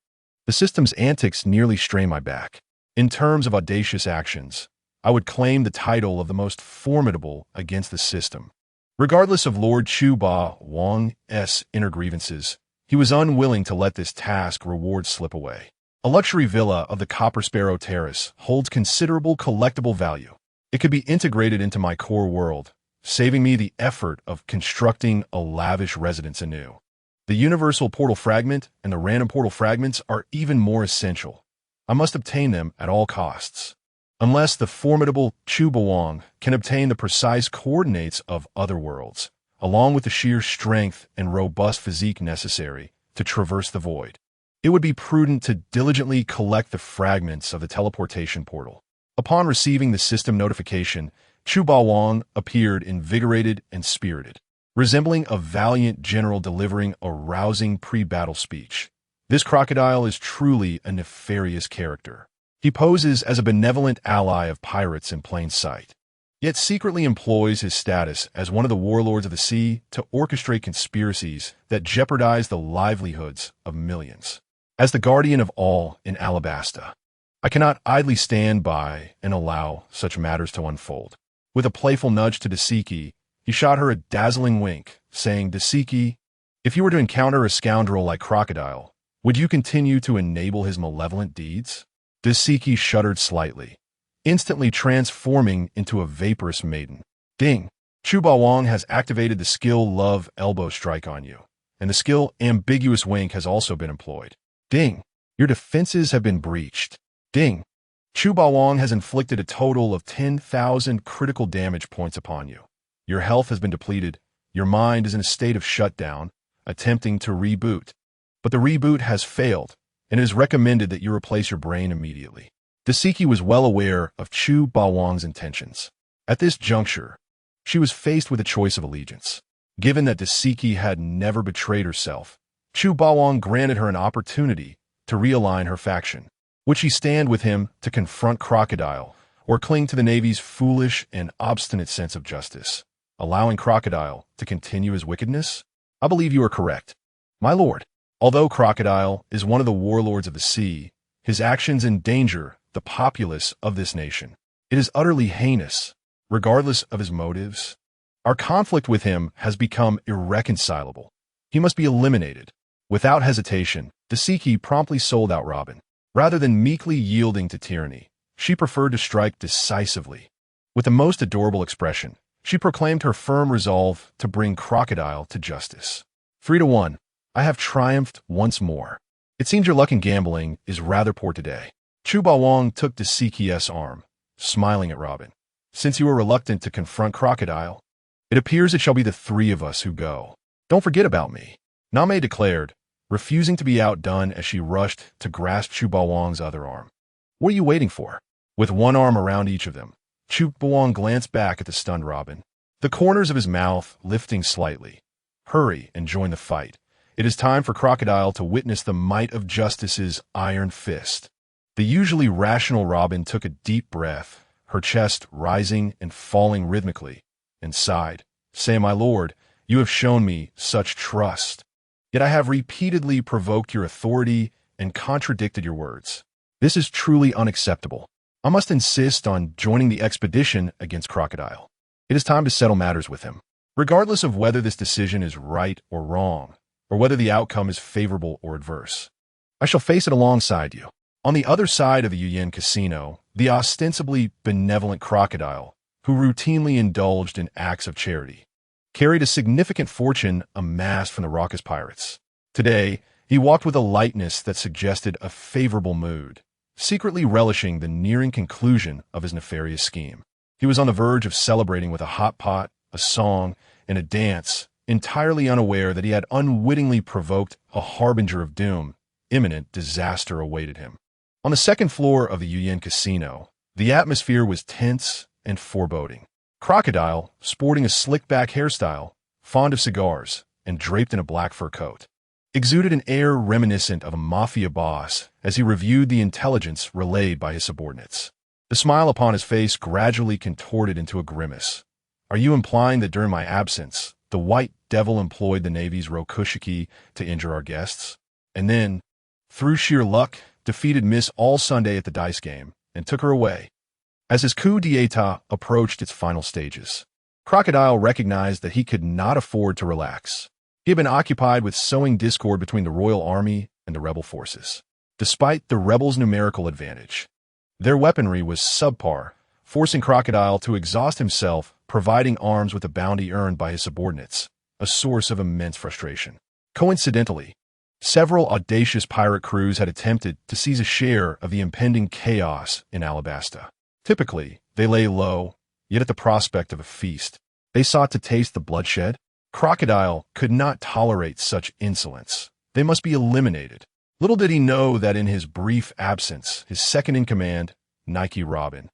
The system's antics nearly strain my back. In terms of audacious actions, I would claim the title of the most formidable against the system. Regardless of Lord Chu Ba Wang's inner grievances, he was unwilling to let this task reward slip away. A luxury villa of the Copper Sparrow Terrace holds considerable collectible value. It could be integrated into my core world, saving me the effort of constructing a lavish residence anew. The Universal Portal Fragment and the Random Portal Fragments are even more essential. I must obtain them at all costs. Unless the formidable Chu Ba Wang can obtain the precise coordinates of other worlds, along with the sheer strength and robust physique necessary to traverse the void, it would be prudent to diligently collect the fragments of the teleportation portal. Upon receiving the system notification, Chu Ba Wang appeared invigorated and spirited, resembling a valiant general delivering a rousing pre-battle speech. This Crocodile is truly a nefarious character. He poses as a benevolent ally of pirates in plain sight, yet secretly employs his status as one of the warlords of the sea to orchestrate conspiracies that jeopardize the livelihoods of millions. As the guardian of all in Alabasta, I cannot idly stand by and allow such matters to unfold. With a playful nudge to Desiki, he shot her a dazzling wink, saying, "Desiki, if you were to encounter a scoundrel like Crocodile, would you continue to enable his malevolent deeds?" Desiki shuddered slightly, instantly transforming into a vaporous maiden. Ding! Chu Ba Wang has activated the skill Love Elbow Strike on you, and the skill Ambiguous Wink has also been employed. Ding! Your defenses have been breached. Ding! Chu Ba Wang has inflicted a total of 10,000 critical damage points upon you. Your health has been depleted. Your mind is in a state of shutdown, attempting to reboot. But the reboot has failed, and it is recommended that you replace your brain immediately. Desiki was well aware of Chu Ba Wang's intentions. At this juncture, she was faced with a choice of allegiance. Given that Desiki had never betrayed herself, Chu Ba Wang granted her an opportunity to realign her faction. Would she stand with him to confront Crocodile, or cling to the Navy's foolish and obstinate sense of justice, allowing Crocodile to continue his wickedness? I believe you are correct, my lord. Although Crocodile is one of the warlords of the sea, his actions endanger the populace of this nation. It is utterly heinous, regardless of his motives. Our conflict with him has become irreconcilable. He must be eliminated. Without hesitation, Desiki promptly sold out Robin. Rather than meekly yielding to tyranny, she preferred to strike decisively. With the most adorable expression, She proclaimed her firm resolve to bring Crocodile to justice. 3-1. I have triumphed once more. It seems your luck in gambling is rather poor today. Chu Bawang took Siki's arm, smiling at Robin. Since you are reluctant to confront Crocodile, it appears it shall be the three of us who go. Don't forget about me, Name declared, refusing to be outdone as she rushed to grasp Chu Bawang's other arm. What are you waiting for? With one arm around each of them, Chu Bawang glanced back at the stunned Robin, the corners of his mouth lifting slightly. Hurry and join the fight. It is time for Crocodile to witness the might of Justice's iron fist. The usually rational Robin took a deep breath, her chest rising and falling rhythmically, and sighed. Say, my lord, you have shown me such trust. Yet I have repeatedly provoked your authority and contradicted your words. This is truly unacceptable. I must insist on joining the expedition against Crocodile. It is time to settle matters with him. Regardless of whether this decision is right or wrong, or whether the outcome is favorable or adverse, I shall face it alongside you. On the other side of the Yuyan Casino, the ostensibly benevolent Crocodile, who routinely indulged in acts of charity, carried a significant fortune amassed from the raucous pirates. Today, he walked with a lightness that suggested a favorable mood, secretly relishing the nearing conclusion of his nefarious scheme. He was on the verge of celebrating with a hot pot, a song, and a dance, entirely unaware that he had unwittingly provoked a harbinger of doom. Imminent disaster awaited him. On the second floor of the Yuyan Casino, the atmosphere was tense and foreboding. Crocodile, sporting a slick-back hairstyle, fond of cigars, and draped in a black fur coat, exuded an air reminiscent of a mafia boss as he reviewed the intelligence relayed by his subordinates. The smile upon his face gradually contorted into a grimace. Are you implying that during my absence, the White Devil employed the Navy's Rokushiki to injure our guests, and then, through sheer luck, defeated Miss All Sunday at the dice game and took her away? As his coup d'etat approached its final stages, Crocodile recognized that he could not afford to relax. He had been occupied with sowing discord between the Royal Army and the rebel forces. Despite the rebels' numerical advantage, their weaponry was subpar, forcing Crocodile to exhaust himself providing arms with the bounty earned by his subordinates, a source of immense frustration. Coincidentally, several audacious pirate crews had attempted to seize a share of the impending chaos in Alabasta. Typically, they lay low, yet at the prospect of a feast, they sought to taste the bloodshed. Crocodile could not tolerate such insolence. They must be eliminated. Little did he know that in his brief absence, his second-in-command, Nike Robin,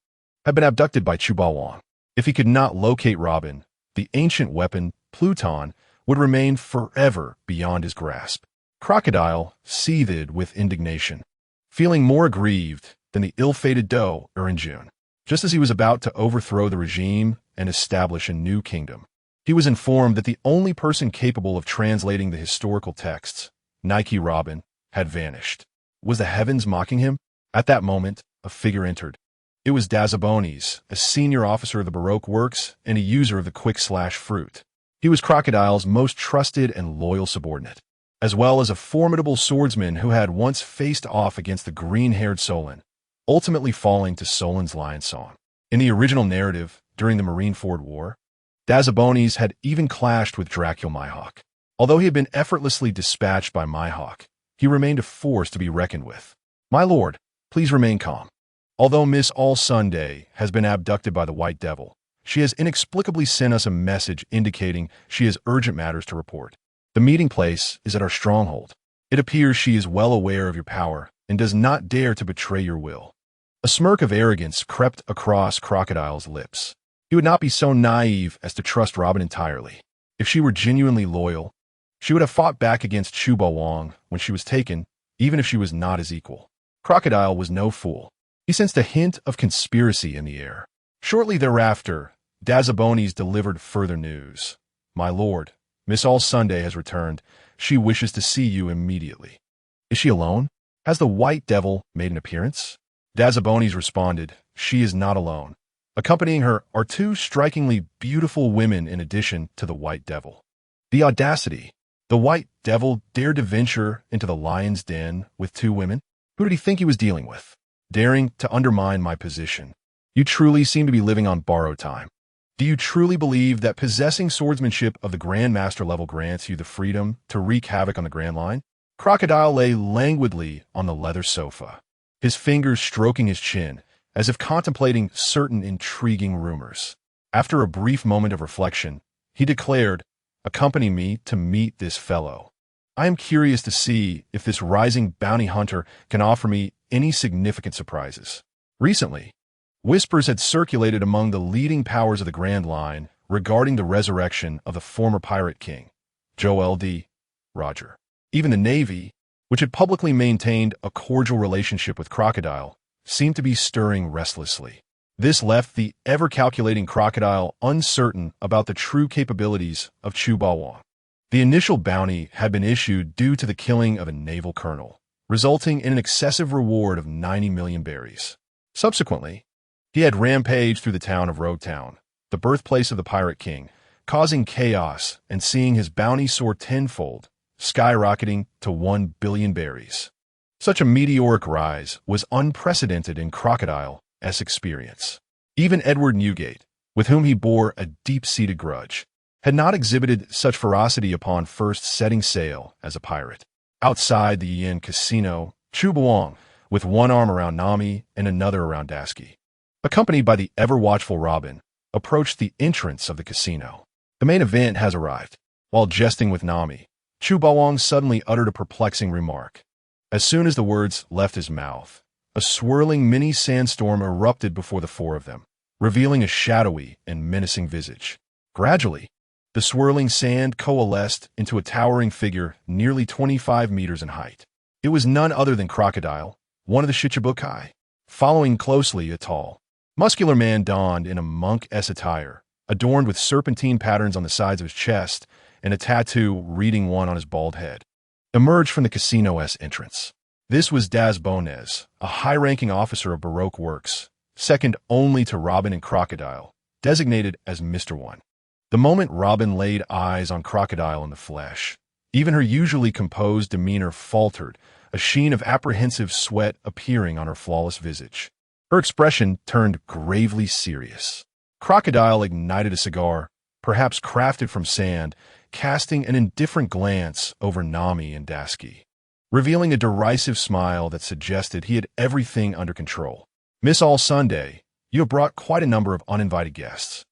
had been abducted by Chu Bawang. If he could not locate Robin, the ancient weapon, Pluton, would remain forever beyond his grasp. Crocodile seethed with indignation, feeling more aggrieved than the ill-fated Do in June. Just as he was about to overthrow the regime and establish a new kingdom, he was informed that the only person capable of translating the historical texts, Nike Robin, had vanished. Was the heavens mocking him? At that moment, a figure entered. It was Dazabones, a senior officer of the Baroque works and a user of the quick-slash-fruit. He was Crocodile's most trusted and loyal subordinate, as well as a formidable swordsman who had once faced off against the green-haired Solon, ultimately falling to Solon's lion song. In the original narrative, during the Marineford War, Dazabones had even clashed with Dracula Mihawk. Although he had been effortlessly dispatched by Mihawk, he remained a force to be reckoned with. My lord, please remain calm. Although Miss All Sunday has been abducted by the White Devil, she has inexplicably sent us a message indicating she has urgent matters to report. The meeting place is at our stronghold. It appears she is well aware of your power and does not dare to betray your will. A smirk of arrogance crept across Crocodile's lips. He would not be so naive as to trust Robin entirely. If she were genuinely loyal, she would have fought back against Chu Bawang when she was taken, even if she was not his equal. Crocodile was no fool. He sensed a hint of conspiracy in the air. Shortly thereafter, Dazabones delivered further news. My lord, Miss All Sunday has returned. She wishes to see you immediately. Is she alone? Has the White Devil made an appearance? Dazabones responded, she is not alone. Accompanying her are two strikingly beautiful women in addition to the White Devil. The audacity! The White Devil dared to venture into the lion's den with two women? Who did he think he was dealing with? Daring to undermine my position. You truly seem to be living on borrowed time. Do you truly believe that possessing swordsmanship of the Grandmaster level grants you the freedom to wreak havoc on the Grand Line? Crocodile lay languidly on the leather sofa, his fingers stroking his chin, as if contemplating certain intriguing rumors. After a brief moment of reflection, he declared, "Accompany me to meet this fellow. I am curious to see if this rising bounty hunter can offer me any significant surprises." Recently, whispers had circulated among the leading powers of the Grand Line regarding the resurrection of the former pirate king, Joel D. Roger. Even the Navy, which had publicly maintained a cordial relationship with Crocodile, seemed to be stirring restlessly. This left the ever-calculating Crocodile uncertain about the true capabilities of Chu Bawang. The initial bounty had been issued due to the killing of a naval colonel, resulting in an excessive reward of 90 million berries. Subsequently, he had rampaged through the town of Roguetown, the birthplace of the Pirate King, causing chaos and seeing his bounty soar tenfold, skyrocketing to 1 billion berries. Such a meteoric rise was unprecedented in Crocodile's experience. Even Edward Newgate, with whom he bore a deep-seated grudge, had not exhibited such ferocity upon first setting sail as a pirate. Outside the Yin Casino, Chu Bawang, with one arm around Nami and another around Dasky, accompanied by the ever-watchful Robin, approached the entrance of the casino. The main event has arrived. While jesting with Nami, Chu Bawang suddenly uttered a perplexing remark. As soon as the words left his mouth, a swirling mini-sandstorm erupted before the four of them, revealing a shadowy and menacing visage. Gradually, the swirling sand coalesced into a towering figure nearly 25 meters in height. It was none other than Crocodile, one of the Shichibukai. Following closely, a tall, muscular man donned in a monk-esque attire, adorned with serpentine patterns on the sides of his chest and a tattoo reading one on his bald head, emerged from the casino's entrance. This was Daz Bonez, a high-ranking officer of Baroque Works, second only to Robin and Crocodile, designated as Mr. One. The moment Robin laid eyes on Crocodile in the flesh, even her usually composed demeanor faltered, a sheen of apprehensive sweat appearing on her flawless visage. Her expression turned gravely serious. Crocodile ignited a cigar, perhaps crafted from sand, casting an indifferent glance over Nami and Dasky, revealing a derisive smile that suggested he had everything under control. "Miss All Sunday, you have brought quite a number of uninvited guests.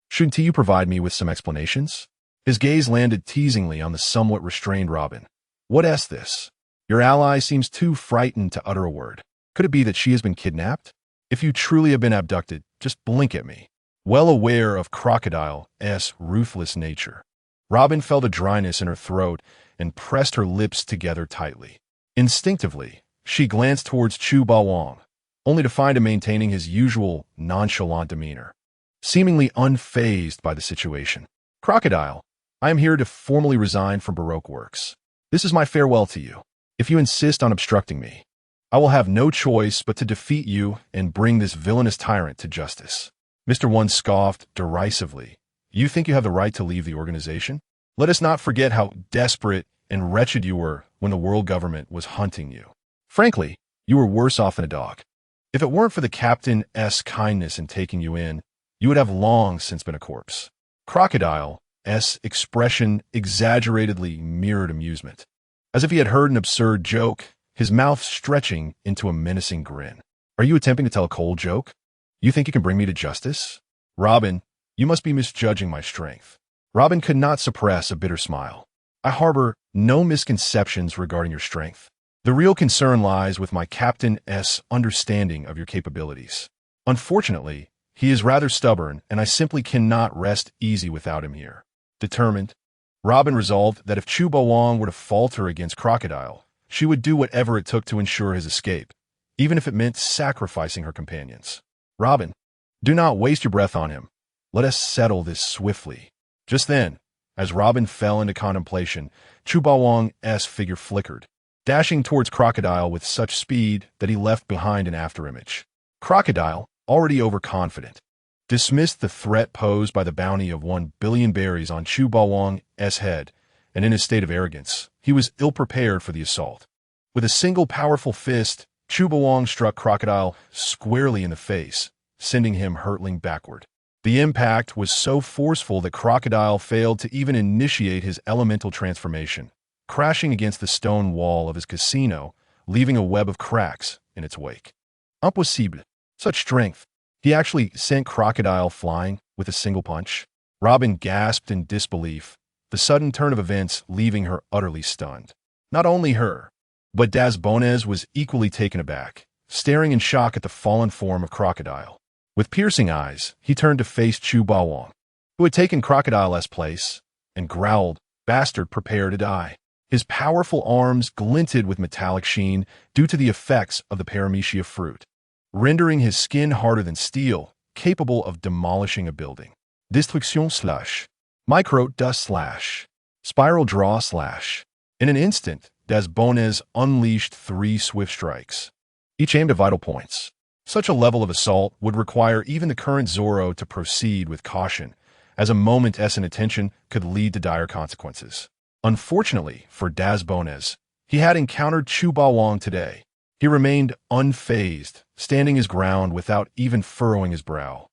Shouldn't you provide me with some explanations?" His gaze landed teasingly on the somewhat restrained Robin. "What's this? Your ally seems too frightened to utter a word. Could it be that she has been kidnapped? If you truly have been abducted, just blink at me." Well aware of Crocodile's ruthless nature, Robin felt a dryness in her throat and pressed her lips together tightly. Instinctively, she glanced towards Chu Bawang, only to find him maintaining his usual nonchalant demeanor, seemingly unfazed by the situation. "Crocodile, I am here to formally resign from Baroque Works. This is my farewell to you. If you insist on obstructing me, I will have no choice but to defeat you and bring this villainous tyrant to justice." Mr. One scoffed derisively. "You think you have the right to leave the organization? Let us not forget how desperate and wretched you were when the world government was hunting you. Frankly, you were worse off than a dog. If it weren't for the captain's kindness in taking you in, you would have long since been a corpse." Crocodile's expression exaggeratedly mirrored amusement, as if he had heard an absurd joke, his mouth stretching into a menacing grin. "Are you attempting to tell a cold joke? You think you can bring me to justice? Robin, you must be misjudging my strength." Robin could not suppress a bitter smile. "I harbor no misconceptions regarding your strength. The real concern lies with my captain's understanding of your capabilities. Unfortunately, he is rather stubborn, and I simply cannot rest easy without him here." Determined, Robin resolved that if Chu Bawang were to falter against Crocodile, she would do whatever it took to ensure his escape, even if it meant sacrificing her companions. "Robin, do not waste your breath on him. Let us settle this swiftly." Just then, as Robin fell into contemplation, Chu Bawang's figure flickered, dashing towards Crocodile with such speed that he left behind an afterimage. Crocodile, already overconfident, dismissed the threat posed by the bounty of 1 billion berries on Chu Bawang's head, and in his state of arrogance, he was ill-prepared for the assault. With a single powerful fist, Chu Bawang struck Crocodile squarely in the face, sending him hurtling backward. The impact was so forceful that Crocodile failed to even initiate his elemental transformation, crashing against the stone wall of his casino, leaving a web of cracks in its wake. Impossible. Such strength. He actually sent Crocodile flying with a single punch. Robin gasped in disbelief, the sudden turn of events leaving her utterly stunned. Not only her, but Das Bonez was equally taken aback, staring in shock at the fallen form of Crocodile. With piercing eyes, he turned to face Chu Bawang, who had taken Crocodile's place, and growled, "Bastard, prepare to die." His powerful arms glinted with metallic sheen due to the effects of the paramecia fruit, rendering his skin harder than steel, capable of demolishing a building. Destruction slash. Micro dust slash. Spiral draw slash. In an instant, Das Bonez unleashed 3 swift strikes, each aimed at vital points. Such a level of assault would require even the current Zoro to proceed with caution, as a moment's inattention could lead to dire consequences. Unfortunately for Das Bonez, he had encountered Chu Bawang today. He remained unfazed, standing his ground without even furrowing his brow,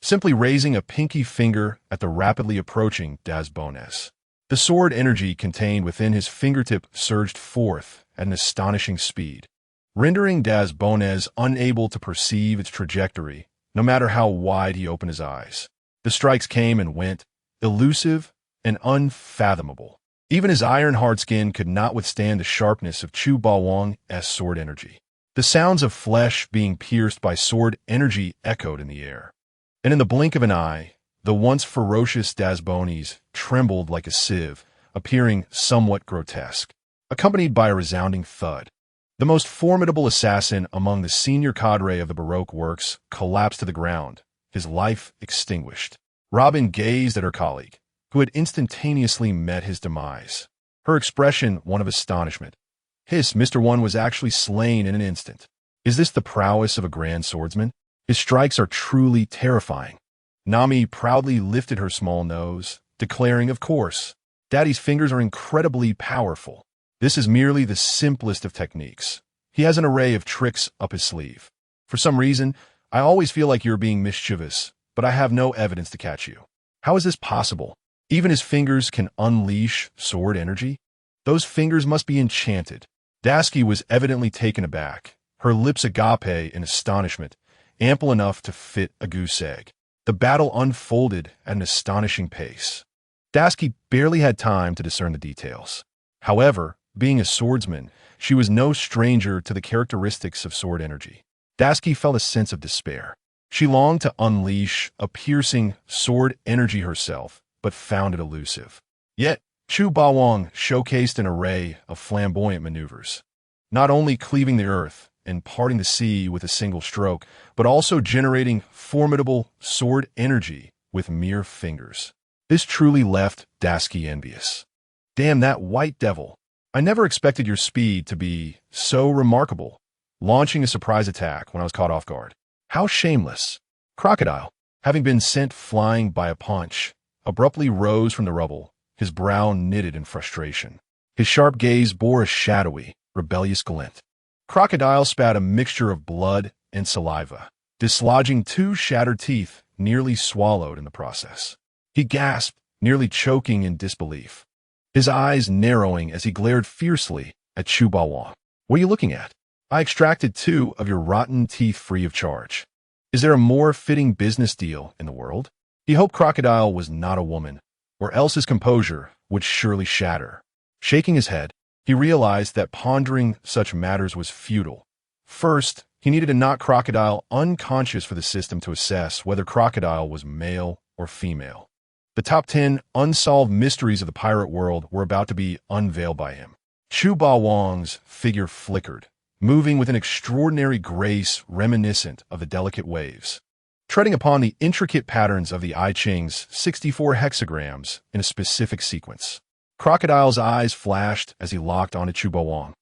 simply raising a pinky finger at the rapidly approaching Das Bonez. The sword energy contained within his fingertip surged forth at an astonishing speed, rendering Das Bonez unable to perceive its trajectory, no matter how wide he opened his eyes. The strikes came and went, elusive and unfathomable. Even his iron-hard skin could not withstand the sharpness of Chu Bawang's sword energy. The sounds of flesh being pierced by sword energy echoed in the air. And in the blink of an eye, the once ferocious Das Bonez trembled like a sieve, appearing somewhat grotesque, accompanied by a resounding thud. The most formidable assassin among the senior cadre of the Baroque works collapsed to the ground, his life extinguished. Robin gazed at her colleague, who had instantaneously met his demise, her expression one of astonishment. Mr. One was actually slain in an instant. Is this the prowess of a grand swordsman? His strikes are truly terrifying. Nami proudly lifted her small nose, declaring, "Of course, Daddy's fingers are incredibly powerful. This is merely the simplest of techniques. He has an array of tricks up his sleeve. For some reason, I always feel like you're being mischievous, but I have no evidence to catch you. How is this possible? Even his fingers can unleash sword energy? Those fingers must be enchanted." Daski was evidently taken aback, her lips agape in astonishment, ample enough to fit a goose egg. The battle unfolded at an astonishing pace. Daski barely had time to discern the details. However, being a swordsman, she was no stranger to the characteristics of sword energy. Daski felt a sense of despair. She longed to unleash a piercing sword energy herself, but found it elusive. Yet, Chu Bawang showcased an array of flamboyant maneuvers, not only cleaving the earth and parting the sea with a single stroke, but also generating formidable sword energy with mere fingers. This truly left Daski envious. "Damn that white devil. I never expected your speed to be so remarkable, launching a surprise attack when I was caught off guard. How shameless." Crocodile, having been sent flying by a punch, abruptly rose from the rubble, his brow knitted in frustration. His sharp gaze bore a shadowy, rebellious glint. Crocodile spat a mixture of blood and saliva, dislodging 2 shattered teeth, nearly swallowed in the process. He gasped, nearly choking in disbelief, his eyes narrowing as he glared fiercely at Chu Bawang. "What are you looking at? I extracted 2 of your rotten teeth free of charge. Is there a more fitting business deal in the world?" He hoped Crocodile was not a woman, or else his composure would surely shatter. Shaking his head, he realized that pondering such matters was futile. First, he needed to knock Crocodile unconscious for the system to assess whether Crocodile was male or female. The top 10 unsolved mysteries of the pirate world were about to be unveiled by him. Chu Bawang's figure flickered, moving with an extraordinary grace reminiscent of the delicate waves, treading upon the intricate patterns of the I Ching's 64 hexagrams in a specific sequence. Crocodile's eyes flashed as he locked onto Chu Bawang,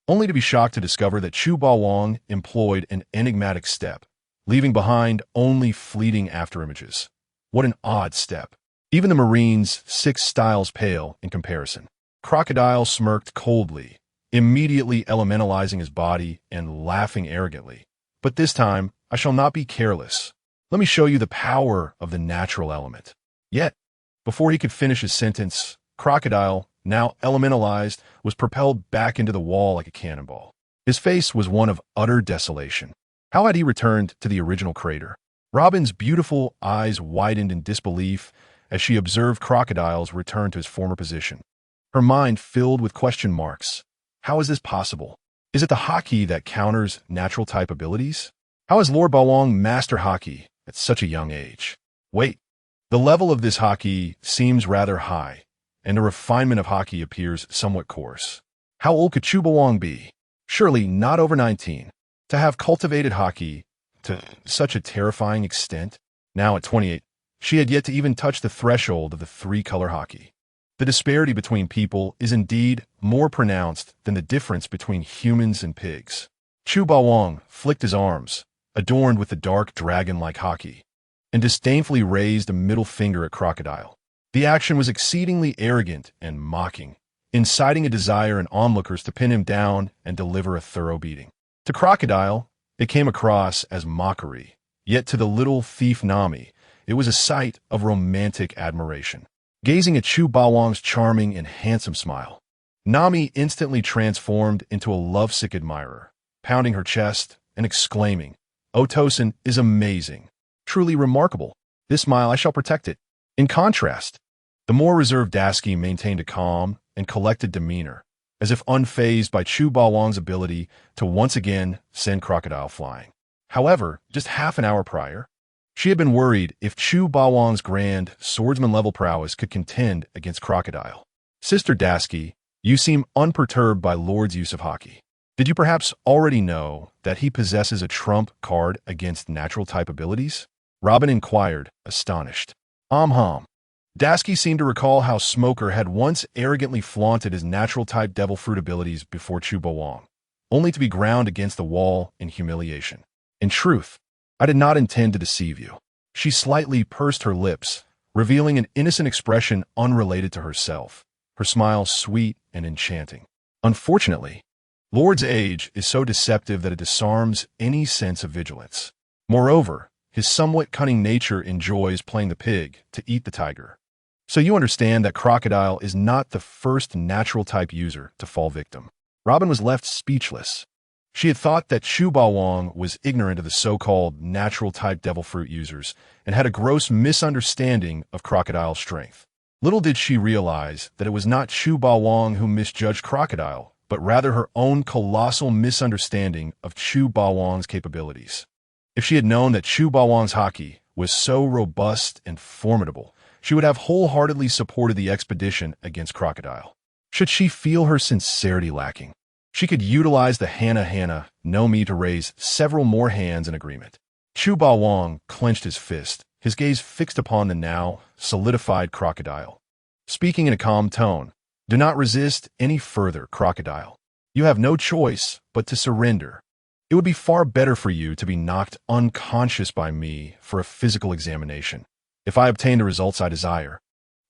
only to be shocked to discover that Chu Bawang employed an enigmatic step, leaving behind only fleeting afterimages. What an odd step. Even the Marine's 6 styles pale in comparison. Crocodile smirked coldly, immediately elementalizing his body and laughing arrogantly. "But this time, I shall not be careless. Let me show you the power of the natural element. Yet, before he could finish his sentence, Crocodile, now elementalized, was propelled back into the wall like a cannonball. His face was one of utter desolation. How had he returned to the original crater? Robin's beautiful eyes widened in disbelief as she observed Crocodile's return to his former position. Her mind filled with question marks. How is this possible? Is it the Haki that counters natural type abilities? How has Lord Bawang mastered Haki at such a young age? Wait, the level of this Haki seems rather high, and the refinement of Haki appears somewhat coarse. How old could Chu Bawang be? Surely not over 19. To have cultivated Haki to such a terrifying extent, now at 28, she had yet to even touch the threshold of the three-color Haki. The disparity between people is indeed more pronounced than the difference between humans and pigs. Chu Bawang flicked his arms, adorned with the dark dragon-like Haki, and disdainfully raised a middle finger at Crocodile. The action was exceedingly arrogant and mocking, inciting a desire in onlookers to pin him down and deliver a thorough beating. To Crocodile, it came across as mockery, yet to the little thief Nami, it was a sight of romantic admiration. Gazing at Chu Bawang's charming and handsome smile, Nami instantly transformed into a lovesick admirer, pounding her chest and exclaiming, "Oh, Tosin is amazing. Truly remarkable. This smile, I shall protect it." In contrast, the more reserved Dasky maintained a calm and collected demeanor, as if unfazed by Chu Bawang's ability to once again send Crocodile flying. However, just half an hour prior, she had been worried if Chu Bawang's grand swordsman-level prowess could contend against Crocodile. "Sister Dasky, you seem unperturbed by Lord's use of Haki. Did you perhaps already know that he possesses a trump card against natural-type abilities?" Robin inquired, astonished. Dasky seemed to recall how Smoker had once arrogantly flaunted his natural-type devil fruit abilities before Chu Bawang, only to be ground against the wall in humiliation. "In truth, I did not intend to deceive you." She slightly pursed her lips, revealing an innocent expression unrelated to herself, her smile sweet and enchanting. "Unfortunately, Lord's age is so deceptive that it disarms any sense of vigilance. Moreover, his somewhat cunning nature enjoys playing the pig to eat the tiger. So you understand that Crocodile is not the first natural-type user to fall victim." Robin was left speechless. She had thought that Chu Bawang was ignorant of the so-called natural-type devil fruit users and had a gross misunderstanding of Crocodile's strength. Little did she realize that it was not Chu Bawang who misjudged Crocodile, but rather her own colossal misunderstanding of Chu Bawang's capabilities. If she had known that Chu Bawang's Haki was so robust and formidable, she would have wholeheartedly supported the expedition against Crocodile. Should she feel her sincerity lacking, she could utilize the Hana no Mi to raise several more hands in agreement. Chu Bawang clenched his fist, his gaze fixed upon the now solidified Crocodile. Speaking in a calm tone, "Do not resist any further, Crocodile. You have no choice but to surrender. It would be far better for you to be knocked unconscious by me for a physical examination. If I obtain the results I desire,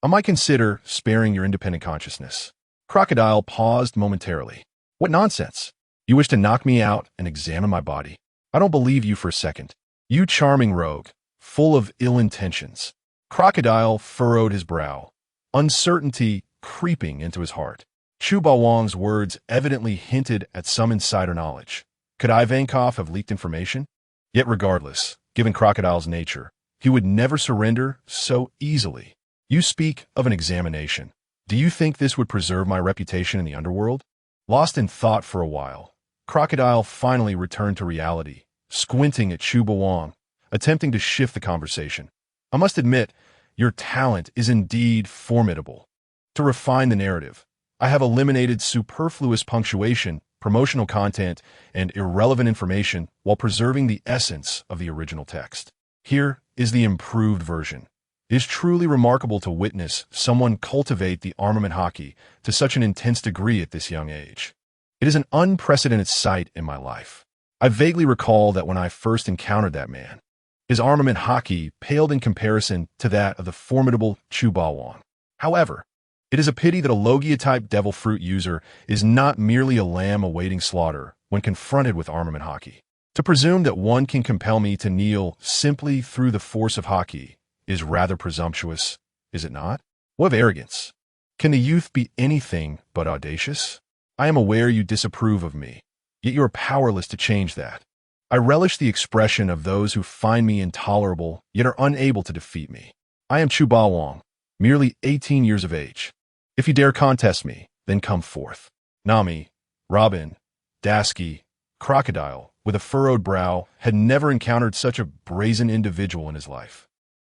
I might consider sparing your independent consciousness." Crocodile paused momentarily. "What nonsense! You wish to knock me out and examine my body? I don't believe you for a second. You charming rogue, full of ill intentions." Crocodile furrowed his brow, uncertainty creeping into his heart. Chu Bawang's words evidently hinted at some insider knowledge. Could Ivankov have leaked information? Yet regardless, given Crocodile's nature, he would never surrender so easily. "You speak of an examination. Do you think this would preserve my reputation in the underworld?" Lost in thought for a while, Crocodile finally returned to reality, squinting at Chu Bawang, attempting to shift the conversation. "I must admit, your talent is indeed formidable. To refine the narrative, I have eliminated superfluous punctuation, promotional content, and irrelevant information while preserving the essence of the original text. Here is the improved version. It is truly remarkable to witness someone cultivate the armament Haki to such an intense degree at this young age. It is an unprecedented sight in my life. I vaguely recall that when I first encountered that man, his armament Haki paled in comparison to that of the formidable Chu Bawang. However, it is a pity that a Logia-type devil fruit user is not merely a lamb awaiting slaughter when confronted with armament Haki. To presume that one can compel me to kneel simply through the force of hockey is rather presumptuous, is it not? What of arrogance? Can the youth be anything but audacious? I am aware you disapprove of me, yet you are powerless to change that. I relish the expression of those who find me intolerable, yet are unable to defeat me. I am Chu Ba Wong, merely 18 years of age. If you dare contest me, then come forth. Nami, Robin, Dasky, Crocodile, with a furrowed brow, had never encountered such a brazen individual in his life.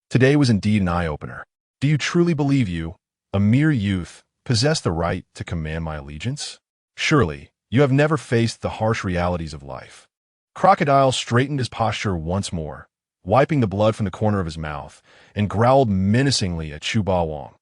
Today was indeed an eye-opener. Do you truly believe you, a mere youth, possess the right to command my allegiance? Surely, you have never faced the harsh realities of life. Crocodile straightened his posture once more, wiping the blood from the corner of his mouth, and growled menacingly at Chu Ba Wong.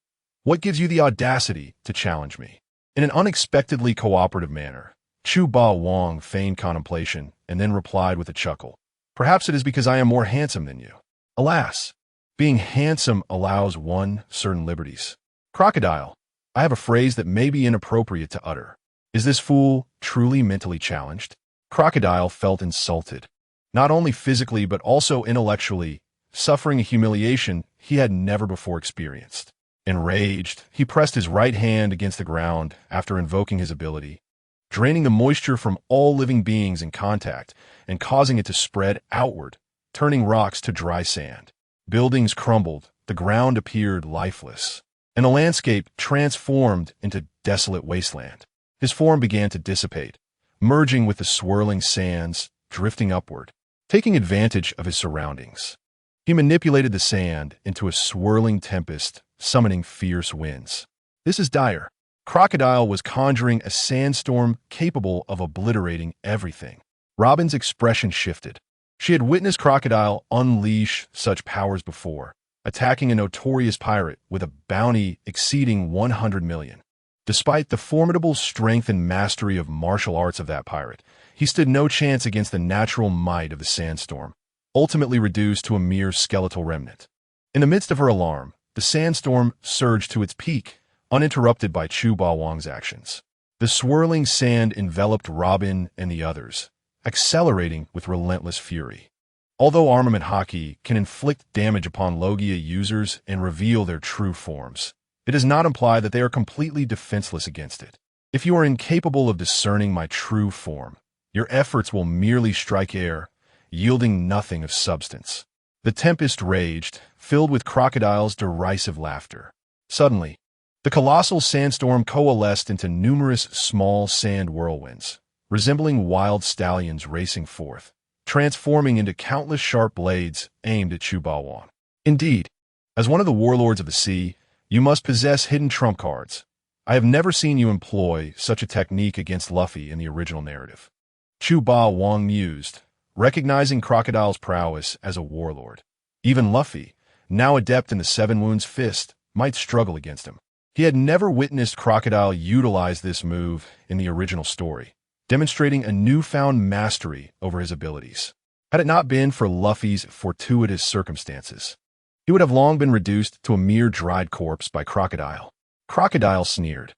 What gives you the audacity to challenge me? In an unexpectedly cooperative manner, Chu Ba Wong feigned contemplation and then replied with a chuckle. Perhaps it is because I am more handsome than you. Alas, being handsome allows one certain liberties. Crocodile, I have a phrase that may be inappropriate to utter. Is this fool truly mentally challenged? Crocodile felt insulted, not only physically but also intellectually, suffering a humiliation he had never before experienced. Enraged, he pressed his right hand against the ground after invoking his ability, draining the moisture from all living beings in contact and causing it to spread outward, turning rocks to dry sand. Buildings crumbled, the ground appeared lifeless, and the landscape transformed into desolate wasteland. His form began to dissipate, merging with the swirling sands, drifting upward, taking advantage of his surroundings. He manipulated the sand into a swirling tempest, summoning fierce winds. This is dire. Crocodile was conjuring a sandstorm capable of obliterating everything. Robin's expression shifted. She had witnessed Crocodile unleash such powers before, attacking a notorious pirate with a bounty exceeding 100 million. Despite the formidable strength and mastery of martial arts of that pirate, he stood no chance against the natural might of the sandstorm, ultimately reduced to a mere skeletal remnant. In the midst of her alarm, the sandstorm surged to its peak, uninterrupted by Chu Ba Wong's actions. The swirling sand enveloped Robin and the others, accelerating with relentless fury. Although armament hockey can inflict damage upon Logia users and reveal their true forms, it does not imply that they are completely defenseless against it. If you are incapable of discerning my true form, your efforts will merely strike air, yielding nothing of substance. The tempest raged, filled with Crocodile's derisive laughter. Suddenly, the colossal sandstorm coalesced into numerous small sand whirlwinds, resembling wild stallions racing forth, transforming into countless sharp blades aimed at Chu Ba Wong. Indeed, as one of the warlords of the sea, you must possess hidden trump cards. I have never seen you employ such a technique against Luffy in the original narrative. Chu Ba Wong mused, recognizing Crocodile's prowess as a warlord. Even Luffy, now adept in the Seven Wounds Fist, might struggle against him. He had never witnessed Crocodile utilize this move in the original story, demonstrating a newfound mastery over his abilities. Had it not been for Luffy's fortuitous circumstances, he would have long been reduced to a mere dried corpse by Crocodile. Crocodile sneered.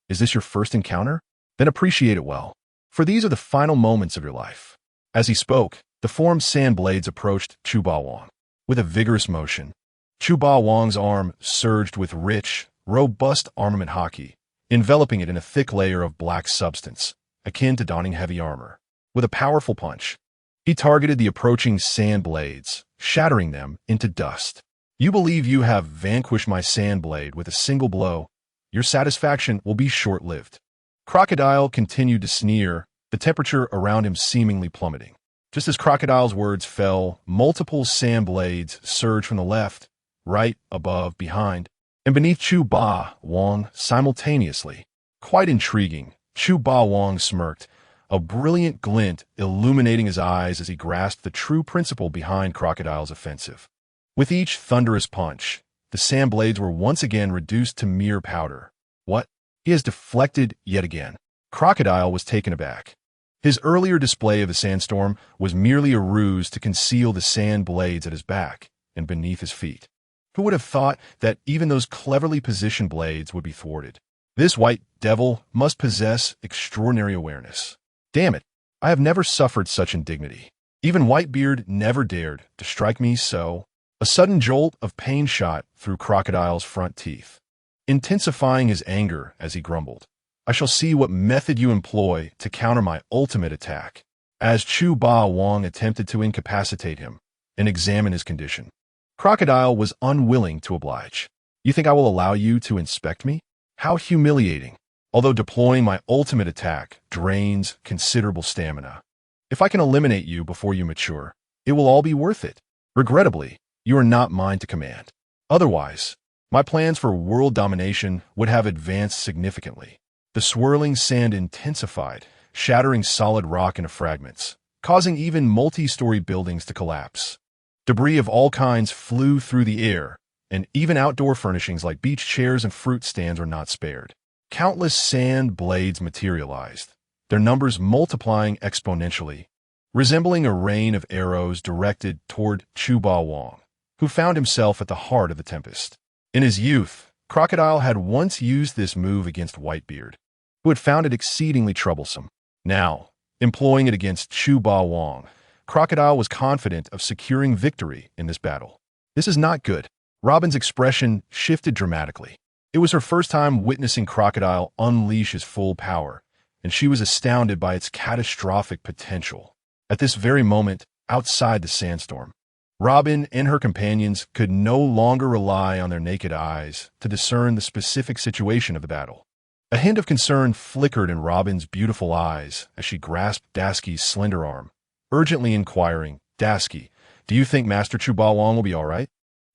Is this your first encounter? Then appreciate it well, for these are the final moments of your life. As he spoke, the formed sand blades approached Chu Ba Wong. With a vigorous motion, Chu Ba Wong's arm surged with rich, robust armament hockey, enveloping it in a thick layer of black substance, akin to donning heavy armor. With a powerful punch, he targeted the approaching sand blades, shattering them into dust. You believe you have vanquished my sand blade with a single blow. Your satisfaction will be short-lived. Crocodile continued to sneer, the temperature around him seemingly plummeting. Just as Crocodile's words fell, multiple sand blades surged from the left, right, above, behind, and beneath Chu Ba Wong simultaneously. Quite intriguing, Chu Ba Wong smirked, a brilliant glint illuminating his eyes as he grasped the true principle behind Crocodile's offensive. With each thunderous punch, the sand blades were once again reduced to mere powder. What? He has deflected yet again. Crocodile was taken aback. His earlier display of the sandstorm was merely a ruse to conceal the sand blades at his back and beneath his feet. Who would have thought that even those cleverly positioned blades would be thwarted? This white devil must possess extraordinary awareness. Damn it, I have never suffered such indignity. Even Whitebeard never dared to strike me so. A sudden jolt of pain shot through Crocodile's front teeth, intensifying his anger as he grumbled, "I shall see what method you employ to counter my ultimate attack." As Chu Ba Wang attempted to incapacitate him and examine his condition, Crocodile was unwilling to oblige. "You think I will allow you to inspect me? How humiliating. Although deploying my ultimate attack drains considerable stamina. If I can eliminate you before you mature, it will all be worth it. Regrettably, you are not mine to command. Otherwise, my plans for world domination would have advanced significantly." The swirling sand intensified, shattering solid rock into fragments, causing even multi-story buildings to collapse. Debris of all kinds flew through the air, and even outdoor furnishings like beach chairs and fruit stands were not spared. Countless sand blades materialized, their numbers multiplying exponentially, resembling a rain of arrows directed toward Chu Ba Wang, who found himself at the heart of the tempest. In his youth, Crocodile had once used this move against Whitebeard, who had found it exceedingly troublesome. Now, employing it against Chu Ba Wang, Crocodile was confident of securing victory in this battle. "This is not good." Robin's expression shifted dramatically. It was her first time witnessing Crocodile unleash his full power, and she was astounded by its catastrophic potential. At this very moment, outside the sandstorm, Robin and her companions could no longer rely on their naked eyes to discern the specific situation of the battle. A hint of concern flickered in Robin's beautiful eyes as she grasped Dasky's slender arm, urgently inquiring, "Dasky, do you think Master Chu Ba Wang will be all right?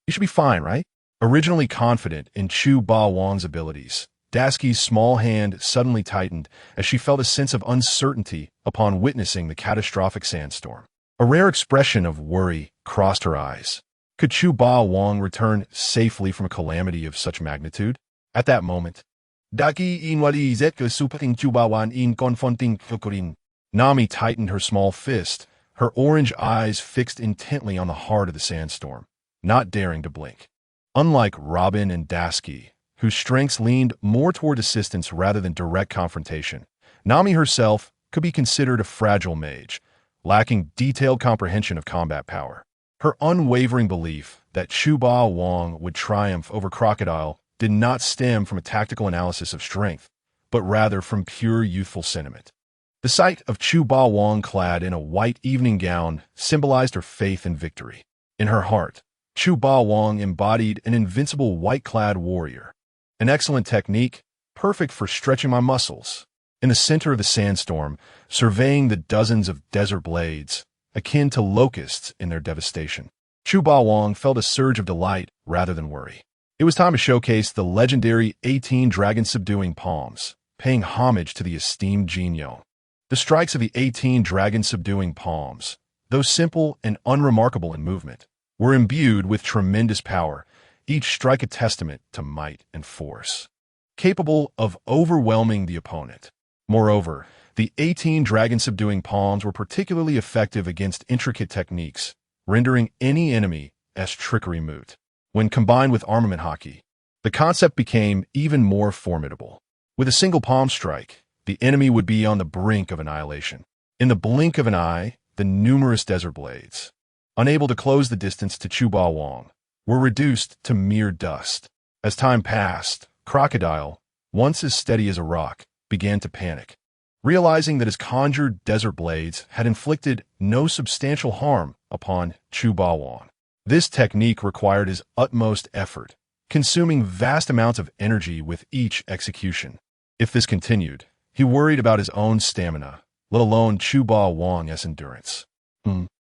You should be fine, right?" Originally confident in Chu Ba Wang's abilities, Dasky's small hand suddenly tightened as she felt a sense of uncertainty upon witnessing the catastrophic sandstorm. A rare expression of worry crossed her eyes. Could Chu Ba Wang return safely from a calamity of such magnitude? At that moment, Daki inwali zet ke supating Chu Ba Wang in confronting Fukurin. Nami tightened her small fist, her orange eyes fixed intently on the heart of the sandstorm, not daring to blink. Unlike Robin and Dasky, whose strengths leaned more toward assistance rather than direct confrontation, Nami herself could be considered a fragile mage, lacking detailed comprehension of combat power. Her unwavering belief that Chu Ba Wang would triumph over Crocodile did not stem from a tactical analysis of strength, but rather from pure youthful sentiment. The sight of Chu Ba Wang clad in a white evening gown symbolized her faith in victory. In her heart, Chu Ba Wang embodied an invincible white-clad warrior. An excellent technique, perfect for stretching my muscles. In the center of the sandstorm, surveying the dozens of desert blades, akin to locusts in their devastation, Chu Ba Wang felt a surge of delight rather than worry. It was time to showcase the legendary 18 dragon-subduing palms, paying homage to the esteemed Jinyo. The strikes of the 18 dragon-subduing palms, though simple and unremarkable in movement, were imbued with tremendous power, each strike a testament to might and force, capable of overwhelming the opponent. Moreover, the 18 dragon-subduing palms were particularly effective against intricate techniques, rendering any enemy as trickery moot. When combined with armament hockey, the concept became even more formidable. With a single palm strike, the enemy would be on the brink of annihilation. In the blink of an eye, the numerous desert blades, unable to close the distance to Chu Ba Wang, were reduced to mere dust. As time passed, Crocodile, once as steady as a rock, began to panic, realizing that his conjured desert blades had inflicted no substantial harm upon Chu Ba Wang. This technique required his utmost effort, consuming vast amounts of energy with each execution. If this continued, he worried about his own stamina, let alone Chu Ba Wang's endurance.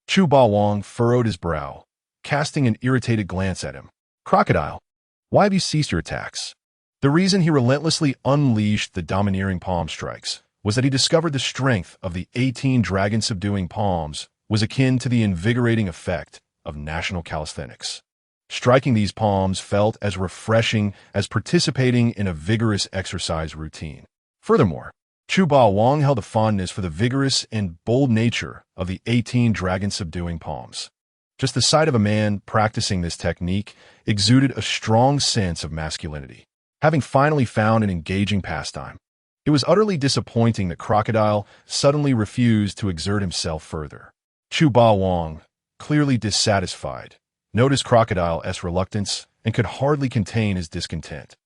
Chu Ba Wang furrowed his brow, casting an irritated glance at him. "Crocodile, why have you ceased your attacks?" The reason he relentlessly unleashed the domineering palm strikes was that he discovered the strength of the 18 dragon-subduing palms was akin to the invigorating effect of national calisthenics. Striking these palms felt as refreshing as participating in a vigorous exercise routine. Furthermore, Chu Ba Wang held a fondness for the vigorous and bold nature of the 18 dragon-subduing palms. Just the sight of a man practicing this technique exuded a strong sense of masculinity. Having finally found an engaging pastime, it was utterly disappointing that Crocodile suddenly refused to exert himself further. Chu Ba Wong, clearly dissatisfied, noticed Crocodile's reluctance and could hardly contain his discontent.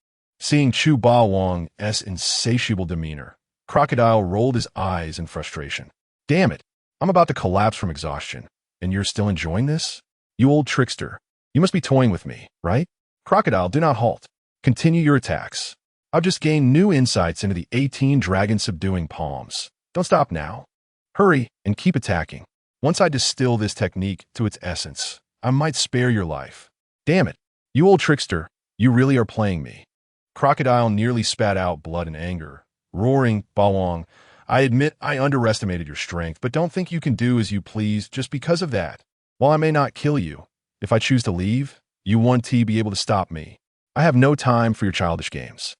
Seeing Chu Ba Wong's insatiable demeanor, Crocodile rolled his eyes in frustration. Damn it, I'm about to collapse from exhaustion, and you're still enjoying this? You old trickster, you must be toying with me, right? Crocodile, do not halt. Continue your attacks. I've just gained new insights into the 18 dragon subduing palms. Don't stop now. Hurry and keep attacking. Once I distill this technique to its essence, I might spare your life. Damn it, you old trickster, you really are playing me. Crocodile nearly spat out blood in anger, roaring, Ba Wong, I admit I underestimated your strength, but don't think you can do as you please just because of that. While I may not kill you, if I choose to leave, you won't be able to stop me. I have no time for your childish games.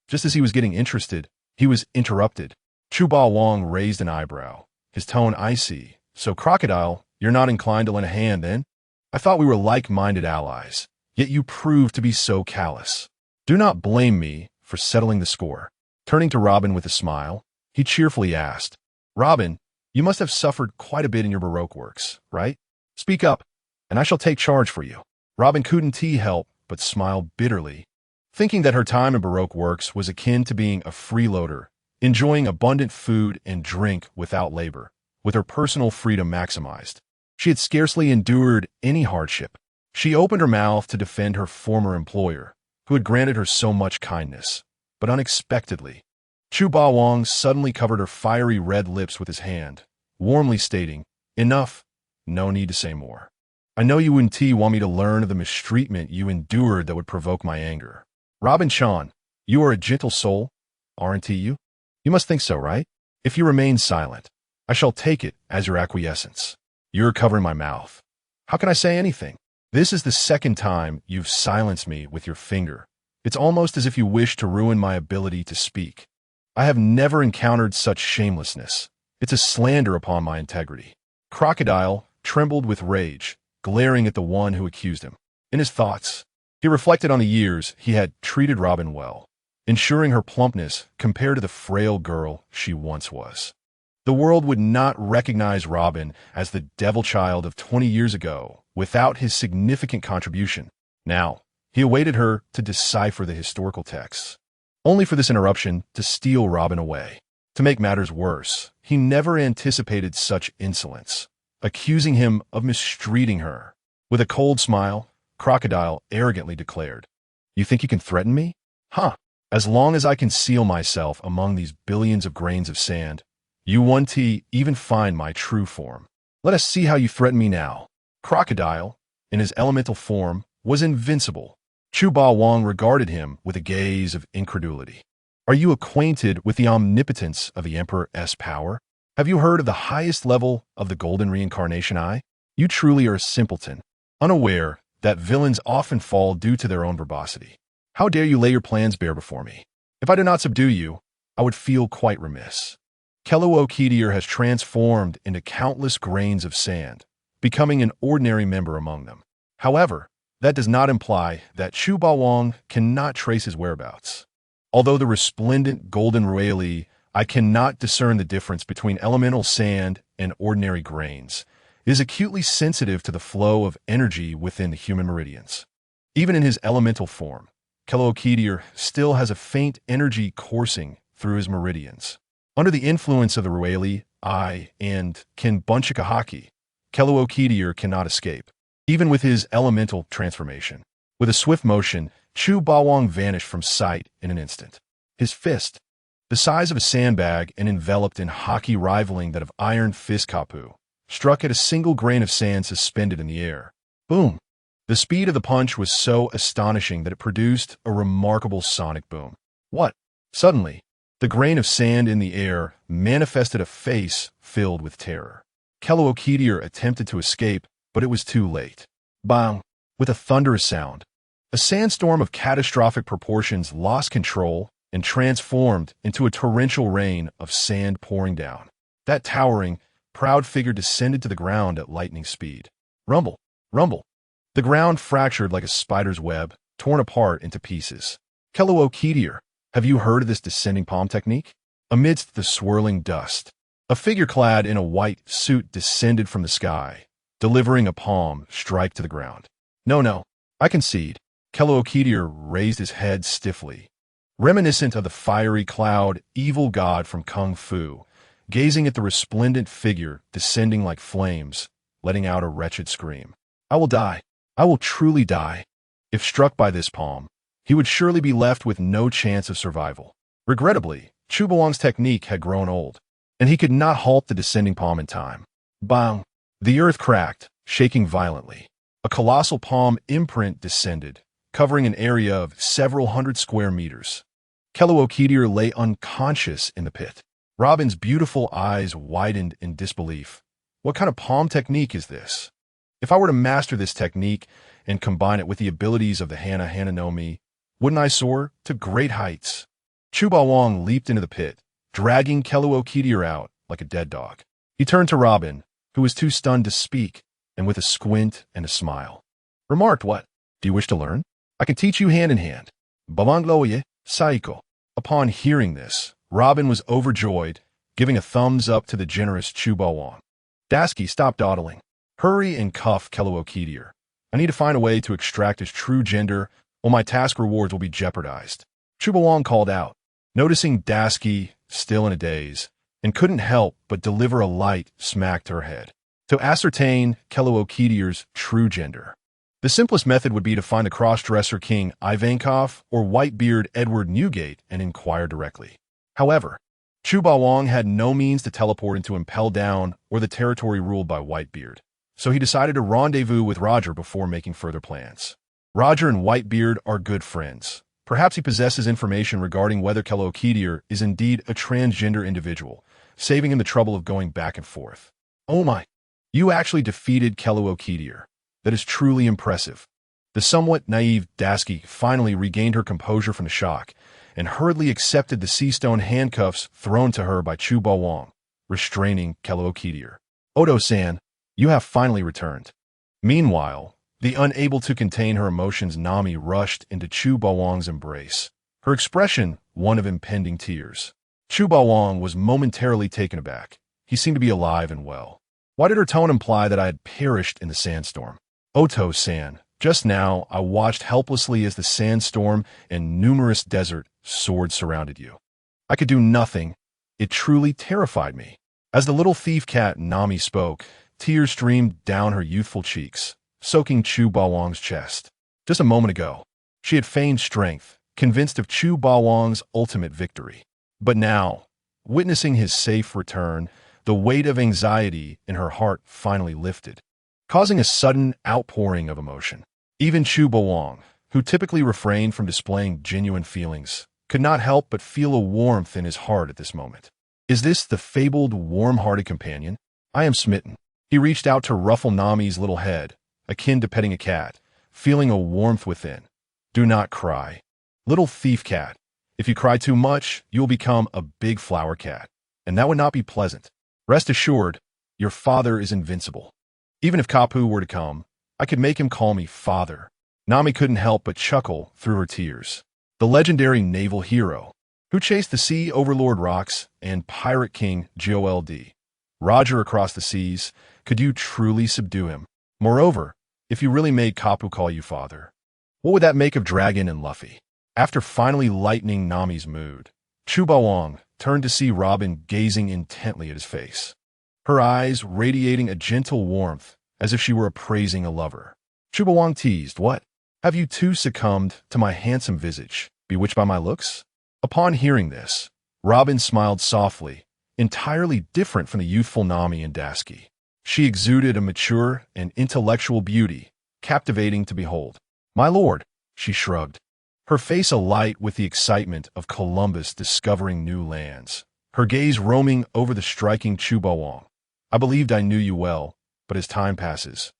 Just as he was getting interested, he was interrupted. Chu Ba Wong raised an eyebrow, his tone icy. So, Crocodile, you're not inclined to lend a hand, then? I thought we were like-minded allies, yet you proved to be so callous. Do not blame me for settling the score. Turning to Robin with a smile, he cheerfully asked, Robin, you must have suffered quite a bit in your Baroque works, right? Speak up, and I shall take charge for you. Robin couldn't help but smile bitterly, thinking that her time in Baroque works was akin to being a freeloader, enjoying abundant food and drink without labor, with her personal freedom maximized. She had scarcely endured any hardship. She opened her mouth to defend her former employer, who had granted her so much kindness, but unexpectedly, Chu Ba Wong suddenly covered her fiery red lips with his hand, warmly stating, Enough, no need to say more. I know you wouldn't want me to learn of the mistreatment you endured that would provoke my anger. Robin Chan, you are a gentle soul, aren't you? You must think so, right? If you remain silent, I shall take it as your acquiescence. You're covering my mouth. How can I say anything? This is the second time you've silenced me with your finger. It's almost as if you wish to ruin my ability to speak. I have never encountered such shamelessness. It's a slander upon my integrity. Crocodile trembled with rage, glaring at the one who accused him. In his thoughts, he reflected on the years he had treated Robin well, ensuring her plumpness compared to the frail girl she once was. The world would not recognize Robin as the devil child of 20 years ago without his significant contribution. Now, he awaited her to decipher the historical texts, only for this interruption to steal Robin away. To make matters worse, he never anticipated such insolence, accusing him of mistreating her. With a cold smile, Crocodile arrogantly declared, You think you can threaten me? Huh. As long as I conceal myself among these billions of grains of sand, you won't even find my true form. Let us see how you threaten me now. Crocodile, in his elemental form, was invincible. Chu Ba Wong regarded him with a gaze of incredulity. Are you acquainted with the omnipotence of the Emperor's power? Have you heard of the highest level of the Golden Reincarnation Eye? You truly are a simpleton, unaware that villains often fall due to their own verbosity. How dare you lay your plans bare before me? If I do not subdue you, I would feel quite remiss. Keluoketier has transformed into countless grains of sand, becoming an ordinary member among them. However, that does not imply that Chu Ba Wong cannot trace his whereabouts. Although the resplendent golden royally, I cannot discern the difference between elemental sand and ordinary grains. It is acutely sensitive to the flow of energy within the human meridians. Even in his elemental form, Keluoketier still has a faint energy coursing through his meridians. Under the influence of the royally, I and Kin Bunchikahaki, Keluoketier cannot escape, even with his elemental transformation. With a swift motion, Chu Ba Wong vanished from sight in an instant. His fist, the size of a sandbag and enveloped in hockey rivaling that of iron fist kapu, struck at a single grain of sand suspended in the air. Boom! The speed of the punch was so astonishing that it produced a remarkable sonic boom. What? Suddenly, the grain of sand in the air manifested a face filled with terror. Keluoketier attempted to escape, but it was too late. Bang! With a thunderous sound, a sandstorm of catastrophic proportions lost control and transformed into a torrential rain of sand pouring down. That towering, proud figure descended to the ground at lightning speed. Rumble! Rumble! The ground fractured like a spider's web, torn apart into pieces. Keluoketier, have you heard of this descending palm technique? Amidst the swirling dust, A figure clad in a white suit descended from the sky, delivering a palm strike to the ground. No, I concede. Kelookitier raised his head stiffly, reminiscent of the fiery cloud evil god from Kung Fu, gazing at the resplendent figure descending like flames, letting out a wretched scream. I will die. I will truly die. If struck by this palm, he would surely be left with no chance of survival. Regrettably, Chubawang's technique had grown old, and he could not halt the descending palm in time. Bang! The earth cracked, shaking violently. A colossal palm imprint descended, covering an area of several hundred square meters. Kelookitier lay unconscious in the pit. Robin's beautiful eyes widened in disbelief. What kind of palm technique is this? If I were to master this technique and combine it with the abilities of the Hana no Mi, wouldn't I soar to great heights? Chubawang leaped into the pit, dragging Kelookitier out like a dead dog. He turned to Robin, who was too stunned to speak, and with a squint and a smile, remarked, "What? Do you wish to learn? I can teach you hand in hand. Bamangloye, Saiko." Upon hearing this, Robin was overjoyed, giving a thumbs up to the generous Chubawang. Dasky, stop dawdling. Hurry and cuff Kelookitier. I need to find a way to extract his true gender, or my task rewards will be jeopardized. Chubawang called out, noticing Dasky still in a daze, and couldn't help but deliver a light smack to her head. To ascertain Kelookitier's true gender, the simplest method would be to find the cross-dresser King Ivankov or Whitebeard Edward Newgate and inquire directly. However, Chubawang had no means to teleport into Impel Down or the territory ruled by Whitebeard, so he decided to rendezvous with Roger before making further plans. Roger and Whitebeard are good friends. Perhaps he possesses information regarding whether Kelookitier is indeed a transgender individual, saving him the trouble of going back and forth. Oh my! You actually defeated Kelookitier. That is truly impressive. The somewhat naive Dasky finally regained her composure from the shock and hurriedly accepted the sea-stone handcuffs thrown to her by Chubawang, restraining Kelookitier. Odo-san, you have finally returned. Meanwhile, the unable to contain her emotions Nami rushed into Chubawang's embrace, her expression one of impending tears. Chubawang was momentarily taken aback. He seemed to be alive and well. Why did her tone imply that I had perished in the sandstorm? Oto-san, just now I watched helplessly as the sandstorm and numerous desert swords surrounded you. I could do nothing. It truly terrified me. As the little thief cat Nami spoke, tears streamed down her youthful cheeks, soaking Chubawang's chest. Just a moment ago, she had feigned strength, convinced of Chubawang's ultimate victory. But now, witnessing his safe return, the weight of anxiety in her heart finally lifted, causing a sudden outpouring of emotion. Even Chubawang, who typically refrained from displaying genuine feelings, could not help but feel a warmth in his heart at this moment. Is this the fabled warm-hearted companion? I am smitten. He reached out to ruffle Nami's little head, akin to petting a cat, feeling a warmth within. Do not cry. Little thief cat, if you cry too much, you will become a big flower cat, and that would not be pleasant. Rest assured, your father is invincible. Even if Kapu were to come, I could make him call me father. Nami couldn't help but chuckle through her tears. The legendary naval hero, who chased the Sea Overlord Rocks and Pirate King Gold. Roger across the seas, could you truly subdue him? Moreover, if you really made Kapu call you father, what would that make of Dragon and Luffy? After finally lightening Nami's mood, Chubawang turned to see Robin gazing intently at his face, her eyes radiating a gentle warmth as if she were appraising a lover. Chubawang teased, "What? Have you too succumbed to my handsome visage, bewitched by my looks?" Upon hearing this, Robin smiled softly, entirely different from the youthful Nami and Dasky. She exuded a mature and intellectual beauty, captivating to behold. "My lord," she shrugged, her face alight with the excitement of Columbus discovering new lands, her gaze roaming over the striking Chubawang. "I believed I knew you well, but as time passes,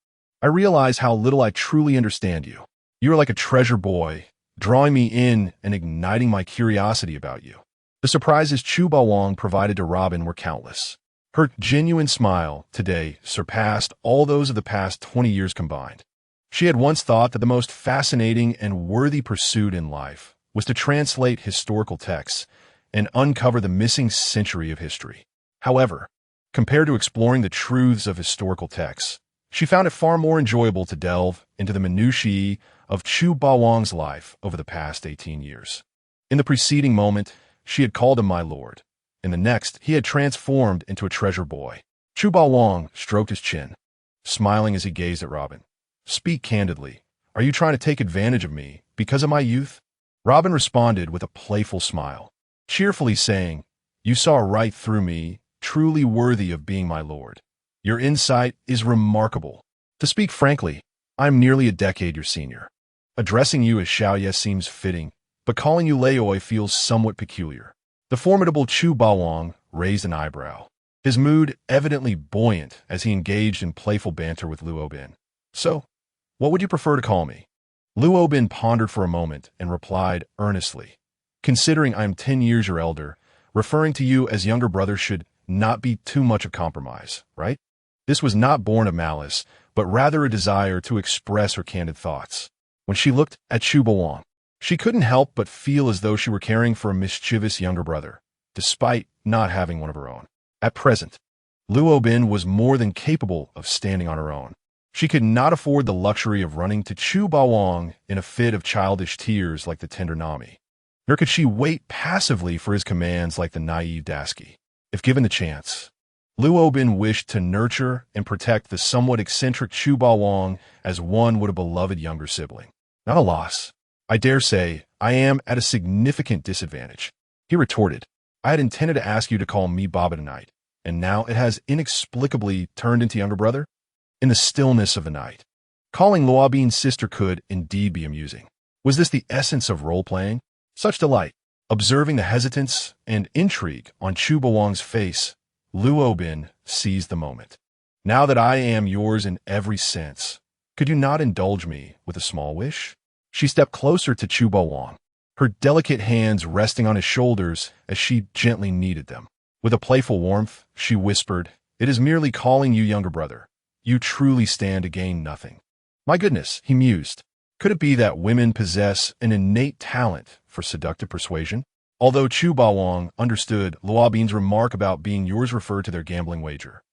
I realize how little I truly understand you. You are like a treasure boy, drawing me in and igniting my curiosity about you." The surprises Chubawang provided to Robin were countless. Her genuine smile today surpassed all those of the past 20 years combined. She had once thought that the most fascinating and worthy pursuit in life was to translate historical texts and uncover the missing century of history. However, Compared to exploring the truths of historical texts, she found it far more enjoyable to delve into the minutiae of Chu Bawang's life over the past 18 years. In the preceding moment, she had called him my lord. In the next, he had transformed into a treasure boy. Chu Bawang stroked his chin, smiling as he gazed at Robin. Speak candidly. Are you trying to take advantage of me because of my youth? Robin responded with a playful smile, cheerfully saying, You saw right through me, truly worthy of being my lord. Your insight is remarkable. To speak frankly, I'm nearly a decade your senior. Addressing you as Xiaoye seems fitting, but calling you Leoi feels somewhat peculiar. The formidable Chu Bawang raised an eyebrow, his mood evidently buoyant as he engaged in playful banter with Luo Bin. So, what would you prefer to call me? Luo Bin pondered for a moment and replied earnestly, Considering I'm 10 years your elder, referring to you as younger brother should not be too much of compromise, right? This was not born of malice, but rather a desire to express her candid thoughts. When she looked at Chu Bawang, she couldn't help but feel as though she were caring for a mischievous younger brother, despite not having one of her own. At present, Luo Bin was more than capable of standing on her own. She could not afford the luxury of running to Chu Bawang in a fit of childish tears like the tender Nami. Nor could she wait passively for his commands like the naive Dasky. If given the chance, Luo Bin wished to nurture and protect the somewhat eccentric Chu Bawang as one would a beloved younger sibling. Not a loss. I dare say I am at a significant disadvantage. He retorted, I had intended to ask you to call me Baba tonight, and now it has inexplicably turned into younger brother? In the stillness of the night, calling Luo Bin's sister could indeed be amusing. Was this the essence of role-playing? Such delight. Observing the hesitance and intrigue on Chu Bawang's face, Luo Bin seized the moment. Now that I am yours in every sense, could you not indulge me with a small wish? She stepped closer to Chu Bawang, her delicate hands resting on his shoulders as she gently kneaded them. With a playful warmth, she whispered, It is merely calling you younger brother. You truly stand to gain nothing. My goodness, he mused. Could it be that women possess an innate talent for seductive persuasion? Although Chu Bawang understood Luo Bin's remark about being yours referred to their gambling wager,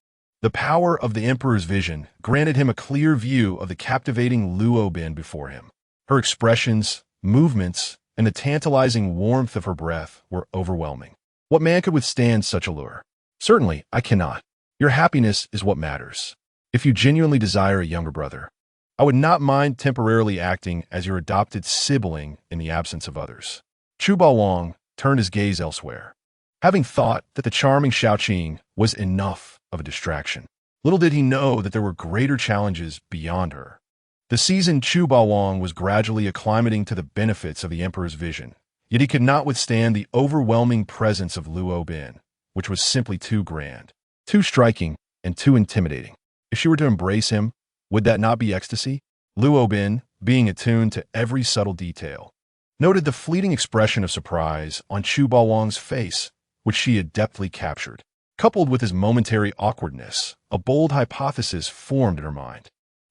the power of the Emperor's vision granted him a clear view of the captivating Luo Bin before him. Her expressions, movements, and the tantalizing warmth of her breath were overwhelming. What man could withstand such allure? Certainly, I cannot. Your happiness is what matters. If you genuinely desire a younger brother, I would not mind temporarily acting as your adopted sibling in the absence of others. Chu Bawang turned his gaze elsewhere, having thought that the charming Xiaoqing was enough of a distraction. Little did he know that there were greater challenges beyond her. The seasoned Chu Bawang was gradually acclimating to the benefits of the Emperor's vision, yet he could not withstand the overwhelming presence of Luo Bin, which was simply too grand, too striking, and too intimidating. If she were to embrace him, would that not be ecstasy? Luo Bin, being attuned to every subtle detail, noted the fleeting expression of surprise on Chu Bawang's face, which she adeptly captured. Coupled with his momentary awkwardness, a bold hypothesis formed in her mind.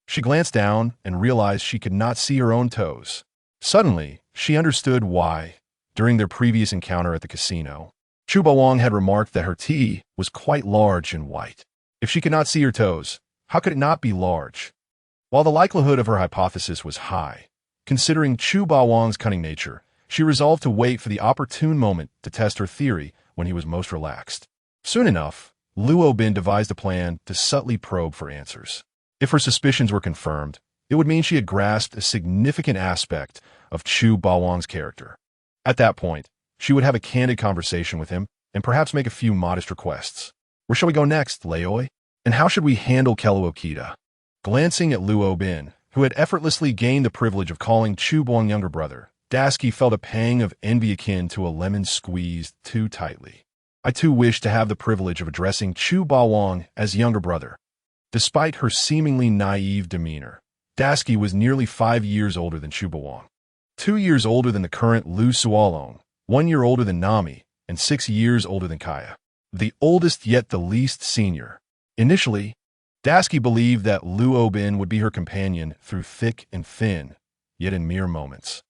She glanced down and realized she could not see her own toes. Suddenly, she understood why, during their previous encounter at the casino, Chu Bawang had remarked that her tea was quite large and white. If she could not see her toes, how could it not be large? While the likelihood of her hypothesis was high, considering Chu Bawang's cunning nature, she resolved to wait for the opportune moment to test her theory when he was most relaxed. Soon enough, Luo Bin devised a plan to subtly probe for answers. If her suspicions were confirmed, it would mean she had grasped a significant aspect of Chu Bawang's character. At that point, she would have a candid conversation with him and perhaps make a few modest requests. Where shall we go next, Leoi? And how should we handle Keluokita? Glancing at Luo Bin, who had effortlessly gained the privilege of calling Chu Bawang younger brother, Dasky felt a pang of envy akin to a lemon squeezed too tightly. I too wish to have the privilege of addressing Chu Bawang as younger brother. Despite her seemingly naive demeanor, Dasky was nearly 5 years older than Chu Bawang, 2 years older than the current Lu Suolong, 1 year older than Nami, and 6 years older than Kaya. The oldest yet the least senior. Initially, Dasky believed that Luo Bin would be her companion through thick and thin, yet in mere moments.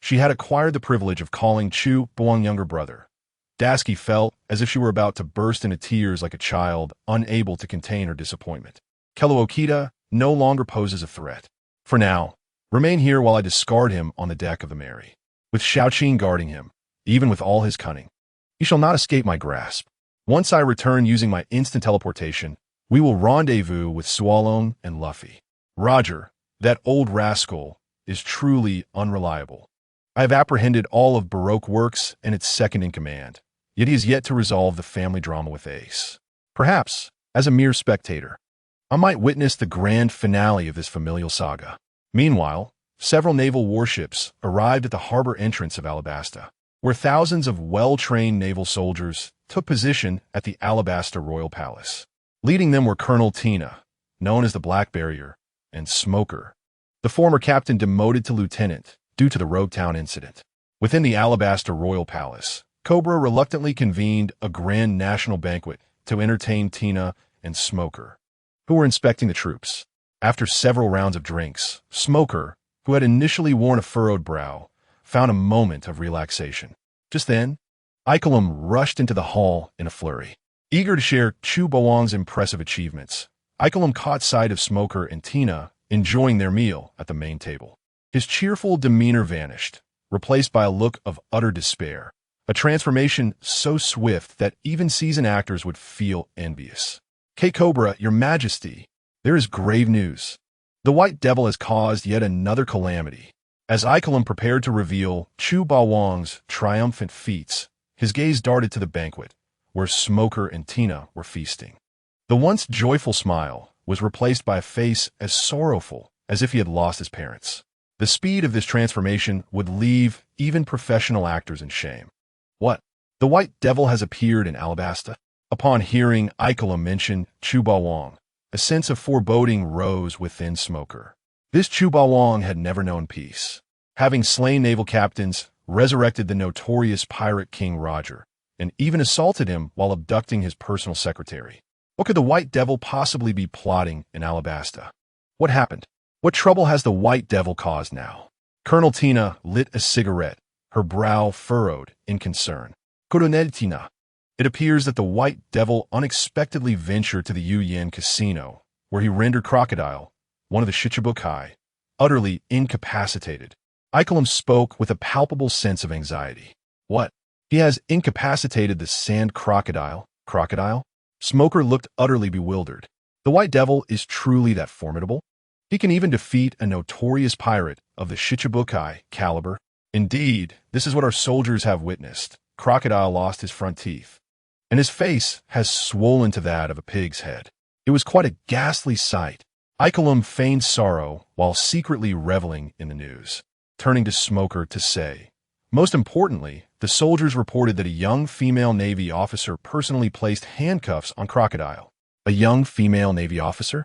She had acquired the privilege of calling Chu Bawang younger brother, Dasky felt as if she were about to burst into tears like a child, unable to contain her disappointment. Kelookita no longer poses a threat. For now, remain here while I discard him on the deck of the Mary. With Xiaoqin guarding him, even with all his cunning, he shall not escape my grasp. Once I return using my instant teleportation, we will rendezvous with Sualong and Luffy. Roger, that old rascal, is truly unreliable. I have apprehended all of Baroque Works and its second-in-command, yet he has yet to resolve the family drama with Ace. Perhaps, as a mere spectator, I might witness the grand finale of this familial saga. Meanwhile, several naval warships arrived at the harbor entrance of Alabasta, where thousands of well-trained naval soldiers took position at the Alabasta Royal Palace. Leading them were Colonel Tina, known as the Black Barrier, and Smoker, the former captain demoted to lieutenant due to the Rogue Town incident. Within the Alabasta Royal Palace, Cobra reluctantly convened a grand national banquet to entertain Tina and Smoker, who were inspecting the troops. After several rounds of drinks, Smoker, who had initially worn a furrowed brow, found a moment of relaxation. Just then, Ikelum rushed into the hall in a flurry. Eager to share Chu Boang's impressive achievements, Ikelum caught sight of Smoker and Tina enjoying their meal at the main table. His cheerful demeanor vanished, replaced by a look of utter despair, a transformation so swift that even seasoned actors would feel envious. Cobra, Your Majesty, there is grave news. The White Devil has caused yet another calamity. As Ikelum prepared to reveal Chu Boang's triumphant feats, his gaze darted to the banquet, where Smoker and Tina were feasting. The once joyful smile was replaced by a face as sorrowful as if he had lost his parents. The speed of this transformation would leave even professional actors in shame. What? The White Devil has appeared in Alabasta? Upon hearing Ikelum mention Chu Boang, a sense of foreboding rose within Smoker. This Chu Boang had never known peace. Having slain naval captains, resurrected the notorious pirate King Roger, and even assaulted him while abducting his personal secretary. What could the White Devil possibly be plotting in Alabasta? What happened? What trouble has the White Devil caused now? Colonel Tina lit a cigarette, her brow furrowed in concern. Colonel Tina, it appears that the White Devil unexpectedly ventured to the Yu casino, where he rendered Crocodile, one of the Shichibukai, utterly incapacitated. Ikelum spoke with a palpable sense of anxiety. What? He has incapacitated the sand crocodile? Crocodile? Smoker looked utterly bewildered. The White Devil is truly that formidable? He can even defeat a notorious pirate of the Shichibukai caliber. Indeed, this is what our soldiers have witnessed. Crocodile lost his front teeth, and his face has swollen to that of a pig's head. It was quite a ghastly sight. Ikelum feigned sorrow while secretly reveling in the news, turning to Smoker to say, most importantly, the soldiers reported that a young female Navy officer personally placed handcuffs on Crocodile. A young female Navy officer?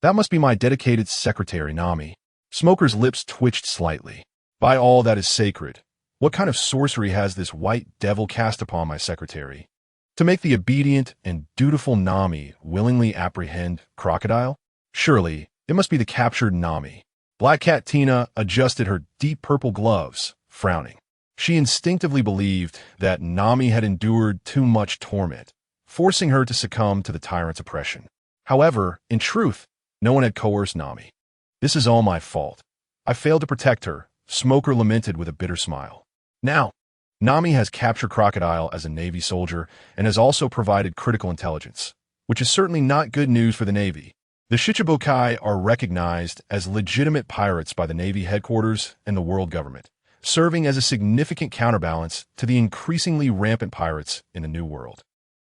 That must be my dedicated secretary, Nami. Smoker's lips twitched slightly. By all that is sacred, what kind of sorcery has this White Devil cast upon my secretary? To make the obedient and dutiful Nami willingly apprehend Crocodile? Surely, it must be the captured Nami. Black Cat Tina adjusted her deep purple gloves, frowning. She instinctively believed that Nami had endured too much torment, forcing her to succumb to the tyrant's oppression. However, in truth, no one had coerced Nami. This is all my fault. I failed to protect her, Smoker lamented with a bitter smile. Now, Nami has captured Crocodile as a Navy soldier and has also provided critical intelligence, which is certainly not good news for the Navy. The Shichibukai are recognized as legitimate pirates by the Navy headquarters and the world government, serving as a significant counterbalance to the increasingly rampant pirates in the New World.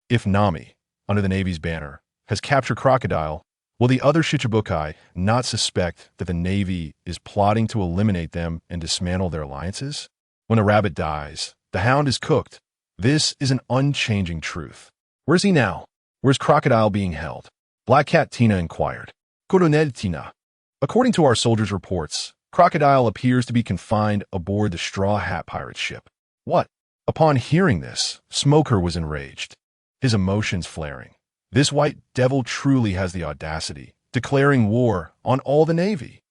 If Nami, under the Navy's banner, has captured Crocodile, will the other Shichibukai not suspect that the Navy is plotting to eliminate them and dismantle their alliances? When a rabbit dies, the hound is cooked. This is an unchanging truth. Where's he now? Where's Crocodile being held? Black Cat Tina inquired. Colonel Tina. According to our soldiers' reports, Crocodile appears to be confined aboard the Straw Hat pirate ship. What? Upon hearing this, Smoker was enraged, his emotions flaring. This White Devil truly has the audacity, declaring war on all the Navy.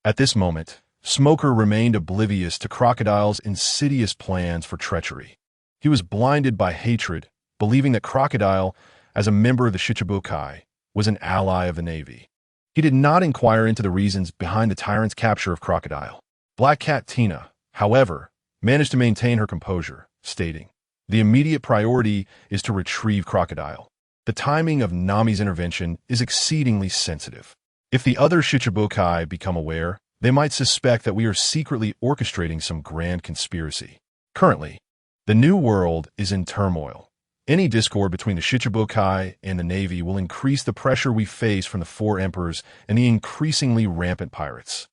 At this moment, Smoker remained oblivious to Crocodile's insidious plans for treachery. He was blinded by hatred, believing that Crocodile, as a member of the Shichibukai, was an ally of the Navy. He did not inquire into the reasons behind the tyrant's capture of Crocodile. Black Cat Tina, however, managed to maintain her composure, stating, "The immediate priority is to retrieve Crocodile. The timing of Nami's intervention is exceedingly sensitive. If the other Shichibukai become aware, they might suspect that we are secretly orchestrating some grand conspiracy. Currently, the New World is in turmoil. Any discord between the Shichibukai and the Navy will increase the pressure we face from the Four Emperors and the increasingly rampant pirates."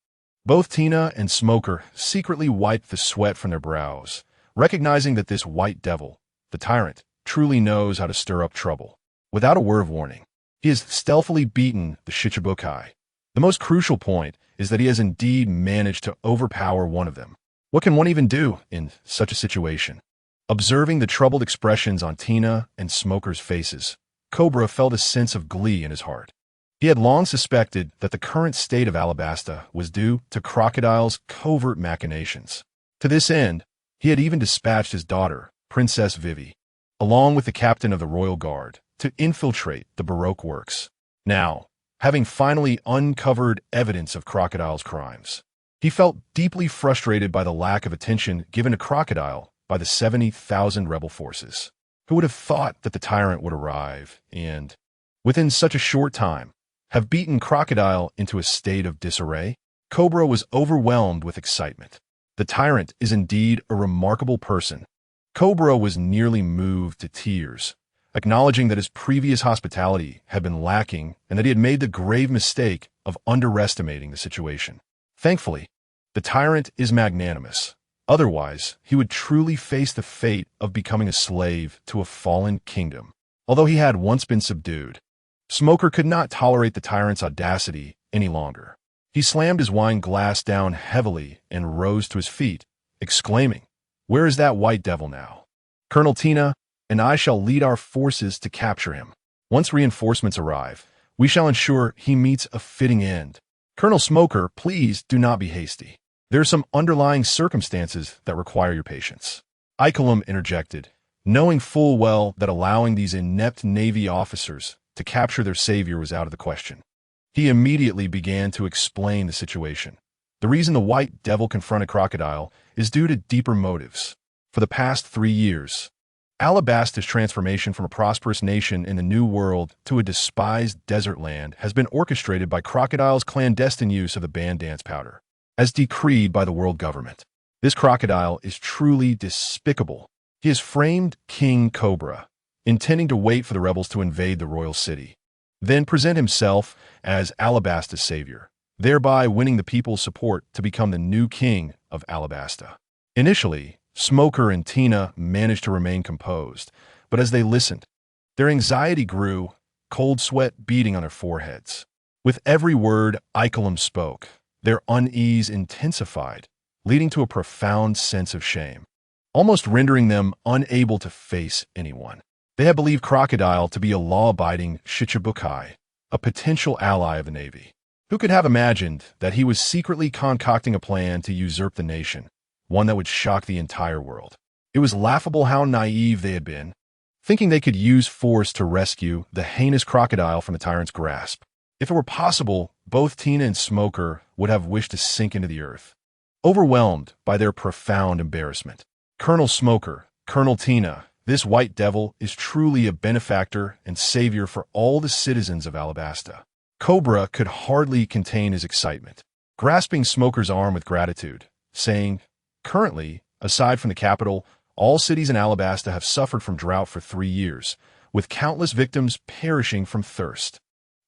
Both Tina and Smoker secretly wiped the sweat from their brows, recognizing that this white devil, the tyrant, truly knows how to stir up trouble. Without a word of warning, he has stealthily beaten the Shichibukai. The most crucial point is that he has indeed managed to overpower one of them. What can one even do in such a situation? Observing the troubled expressions on Tina and Smoker's faces, Cobra felt a sense of glee in his heart. He had long suspected that the current state of Alabasta was due to Crocodile's covert machinations. To this end, he had even dispatched his daughter, Princess Vivi, along with the captain of the Royal Guard, to infiltrate the Baroque works. Now, having finally uncovered evidence of Crocodile's crimes, he felt deeply frustrated by the lack of attention given to Crocodile by the 70,000 rebel forces. Who would have thought that the tyrant would arrive and, within such a short time, have beaten Crocodile into a state of disarray? Cobra was overwhelmed with excitement. The tyrant is indeed a remarkable person. Cobra was nearly moved to tears, acknowledging that his previous hospitality had been lacking and that he had made the grave mistake of underestimating the situation. Thankfully, the tyrant is magnanimous. Otherwise, he would truly face the fate of becoming a slave to a fallen kingdom. Although he had once been subdued, Smoker could not tolerate the tyrant's audacity any longer. He slammed his wine glass down heavily and rose to his feet, exclaiming, "Where is that white devil now? Colonel Tina and I shall lead our forces to capture him. Once reinforcements arrive, we shall ensure he meets a fitting end. Colonel Smoker, please do not be hasty. There are some underlying circumstances that require your patience." Icolum interjected, knowing full well that allowing these inept Navy officers to capture their savior was out of the question. He immediately began to explain the situation. The reason the White Devil confronted Crocodile is due to deeper motives. For the past 3 years, Alabasta's transformation from a prosperous nation in the New World to a despised desert land has been orchestrated by Crocodile's clandestine use of the band dance powder, as decreed by the world government. This Crocodile is truly despicable. He has framed King Cobra, intending to wait for the rebels to invade the royal city, then present himself as Alabasta's savior, thereby winning the people's support to become the new king of Alabasta. Initially, Smoker and Tina managed to remain composed, but as they listened, their anxiety grew, cold sweat beating on their foreheads. With every word Icolum spoke, their unease intensified, leading to a profound sense of shame, almost rendering them unable to face anyone. They had believed Crocodile to be a law-abiding Shichibukai, a potential ally of the Navy. Who could have imagined that he was secretly concocting a plan to usurp the nation, one that would shock the entire world? It was laughable how naive they had been, thinking they could use force to rescue the heinous Crocodile from the tyrant's grasp. If it were possible, both Tina and Smoker would have wished to sink into the earth, overwhelmed by their profound embarrassment. Colonel Smoker, Colonel Tina, this White Devil is truly a benefactor and savior for all the citizens of Alabasta. Cobra could hardly contain his excitement, grasping Smoker's arm with gratitude, saying, "Currently, aside from the capital, all cities in Alabasta have suffered from drought for 3 years, with countless victims perishing from thirst.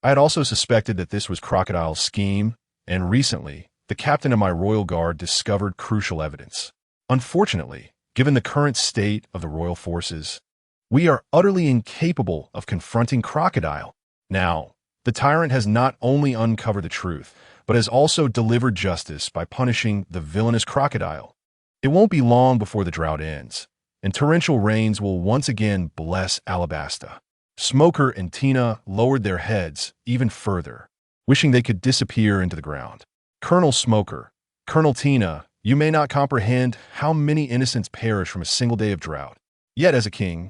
I had also suspected that this was Crocodile's scheme, and recently, the captain of my royal guard discovered crucial evidence. Unfortunately, given the current state of the royal forces, we are utterly incapable of confronting Crocodile. Now, the tyrant has not only uncovered the truth, but has also delivered justice by punishing the villainous Crocodile. It won't be long before the drought ends, and torrential rains will once again bless Alabasta." Smoker and Tina lowered their heads even further, wishing they could disappear into the ground. "Colonel Smoker, Colonel Tina, you may not comprehend how many innocents perish from a single day of drought. Yet as a king,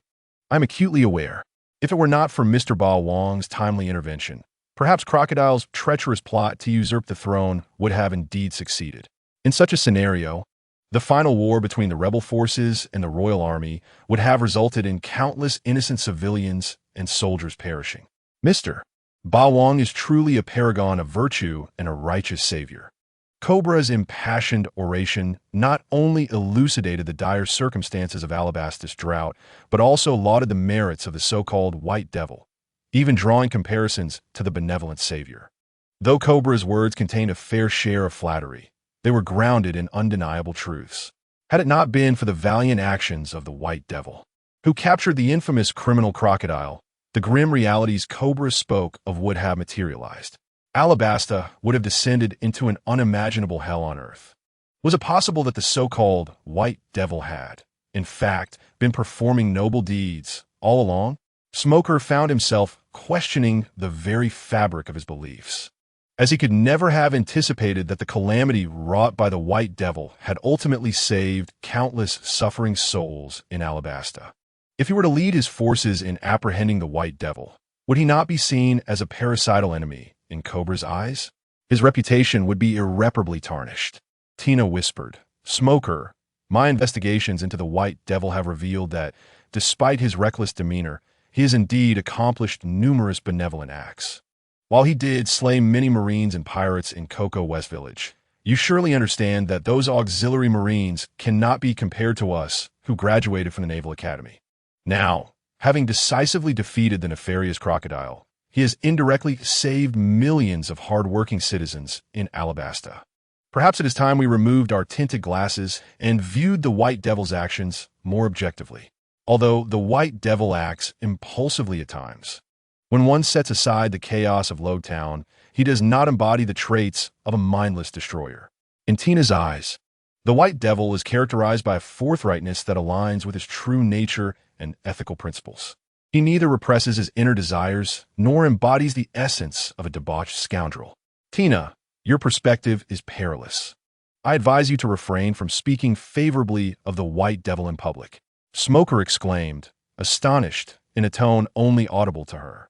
I am acutely aware. If it were not for Mr. Ba Wong's timely intervention, perhaps Crocodile's treacherous plot to usurp the throne would have indeed succeeded. In such a scenario, the final war between the rebel forces and the royal army would have resulted in countless innocent civilians and soldiers perishing. Mr. Ba Wong is truly a paragon of virtue and a righteous savior. Cobra's impassioned oration not only elucidated the dire circumstances of Alabasta's drought, but also lauded the merits of the so-called White Devil, even drawing comparisons to the benevolent savior. Though Cobra's words contained a fair share of flattery, they were grounded in undeniable truths. Had it not been for the valiant actions of the White Devil, who captured the infamous criminal Crocodile, the grim realities Cobra spoke of would have materialized. Alabasta would have descended into an unimaginable hell on earth. Was it possible that the so-called White Devil had, in fact, been performing noble deeds all along? Smoker found himself questioning the very fabric of his beliefs, as he could never have anticipated that the calamity wrought by the White Devil had ultimately saved countless suffering souls in Alabasta. If he were to lead his forces in apprehending the White Devil, would he not be seen as a parasital enemy in Cobra's eyes? His reputation would be irreparably tarnished. Tina whispered, "Smoker, my investigations into the White Devil have revealed that, despite his reckless demeanor, he has indeed accomplished numerous benevolent acts. While he did slay many Marines and pirates in Cocoa West Village, you surely understand that those auxiliary Marines cannot be compared to us who graduated from the Naval Academy. Now, having decisively defeated the nefarious Crocodile, he has indirectly saved millions of hard-working citizens in Alabasta. Perhaps it is time we removed our tinted glasses and viewed the White Devil's actions more objectively. Although the White Devil acts impulsively at times, when one sets aside the chaos of Logtown, he does not embody the traits of a mindless destroyer. In Tina's eyes, the White Devil is characterized by a forthrightness that aligns with his true nature and ethical principles. He neither represses his inner desires nor embodies the essence of a debauched scoundrel. Tina, your perspective is perilous. I advise you to refrain from speaking favorably of the White Devil in public." Smoker exclaimed, astonished in a tone only audible to her.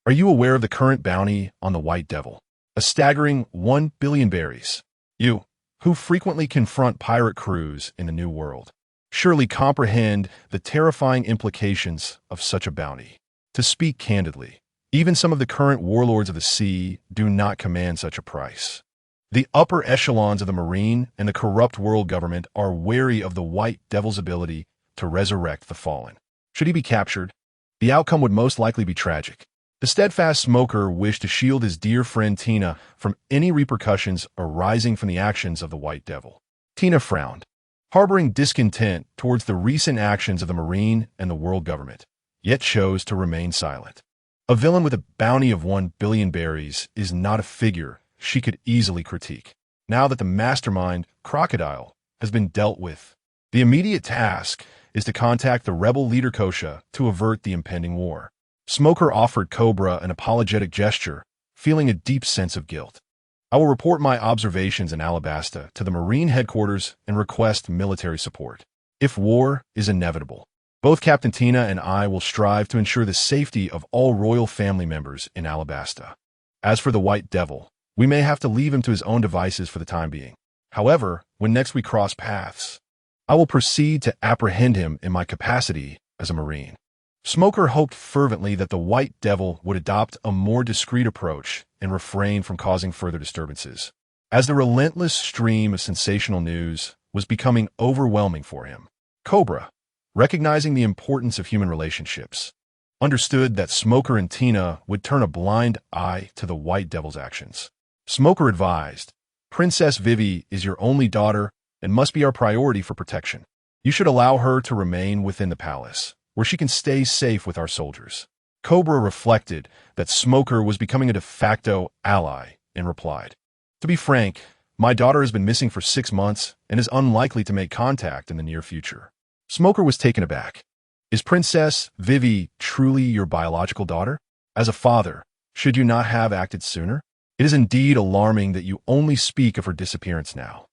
"Are you aware of the current bounty on the White Devil? A staggering 1 billion berries. You, who frequently confront pirate crews in the New World, surely comprehend the terrifying implications of such a bounty. To speak candidly, even some of the current warlords of the sea do not command such a price. The upper echelons of the Marine and the corrupt world government are wary of the White Devil's ability to resurrect the fallen. Should he be captured, the outcome would most likely be tragic." The steadfast Smoker wished to shield his dear friend Tina from any repercussions arising from the actions of the White Devil. Tina frowned, harboring discontent towards the recent actions of the Marine and the world government, yet chose to remain silent. A villain with a bounty of 1 billion berries is not a figure she could easily critique. Now that the mastermind, Crocodile, has been dealt with, the immediate task is to contact the rebel leader Kosha to avert the impending war. Smoker offered Cobra an apologetic gesture, feeling a deep sense of guilt. "I will report my observations in Alabasta to the Marine headquarters and request military support. If war is inevitable, both Captain Tina and I will strive to ensure the safety of all royal family members in Alabasta. As for the White Devil, we may have to leave him to his own devices for the time being. However, when next we cross paths, I will proceed to apprehend him in my capacity as a Marine." Smoker hoped fervently that the White Devil would adopt a more discreet approach and refrain from causing further disturbances, as the relentless stream of sensational news was becoming overwhelming for him. Cobra, recognizing the importance of human relationships, understood that Smoker and Tina would turn a blind eye to the White Devil's actions. Smoker advised, "Princess Vivi is your only daughter and must be our priority for protection. You should allow her to remain within the palace, where she can stay safe with our soldiers." Cobra reflected that Smoker was becoming a de facto ally and replied, "To be frank, my daughter has been missing for 6 months and is unlikely to make contact in the near future." Smoker was taken aback. "Is Princess Vivi truly your biological daughter? As a father, should you not have acted sooner? It is indeed alarming that you only speak of her disappearance now."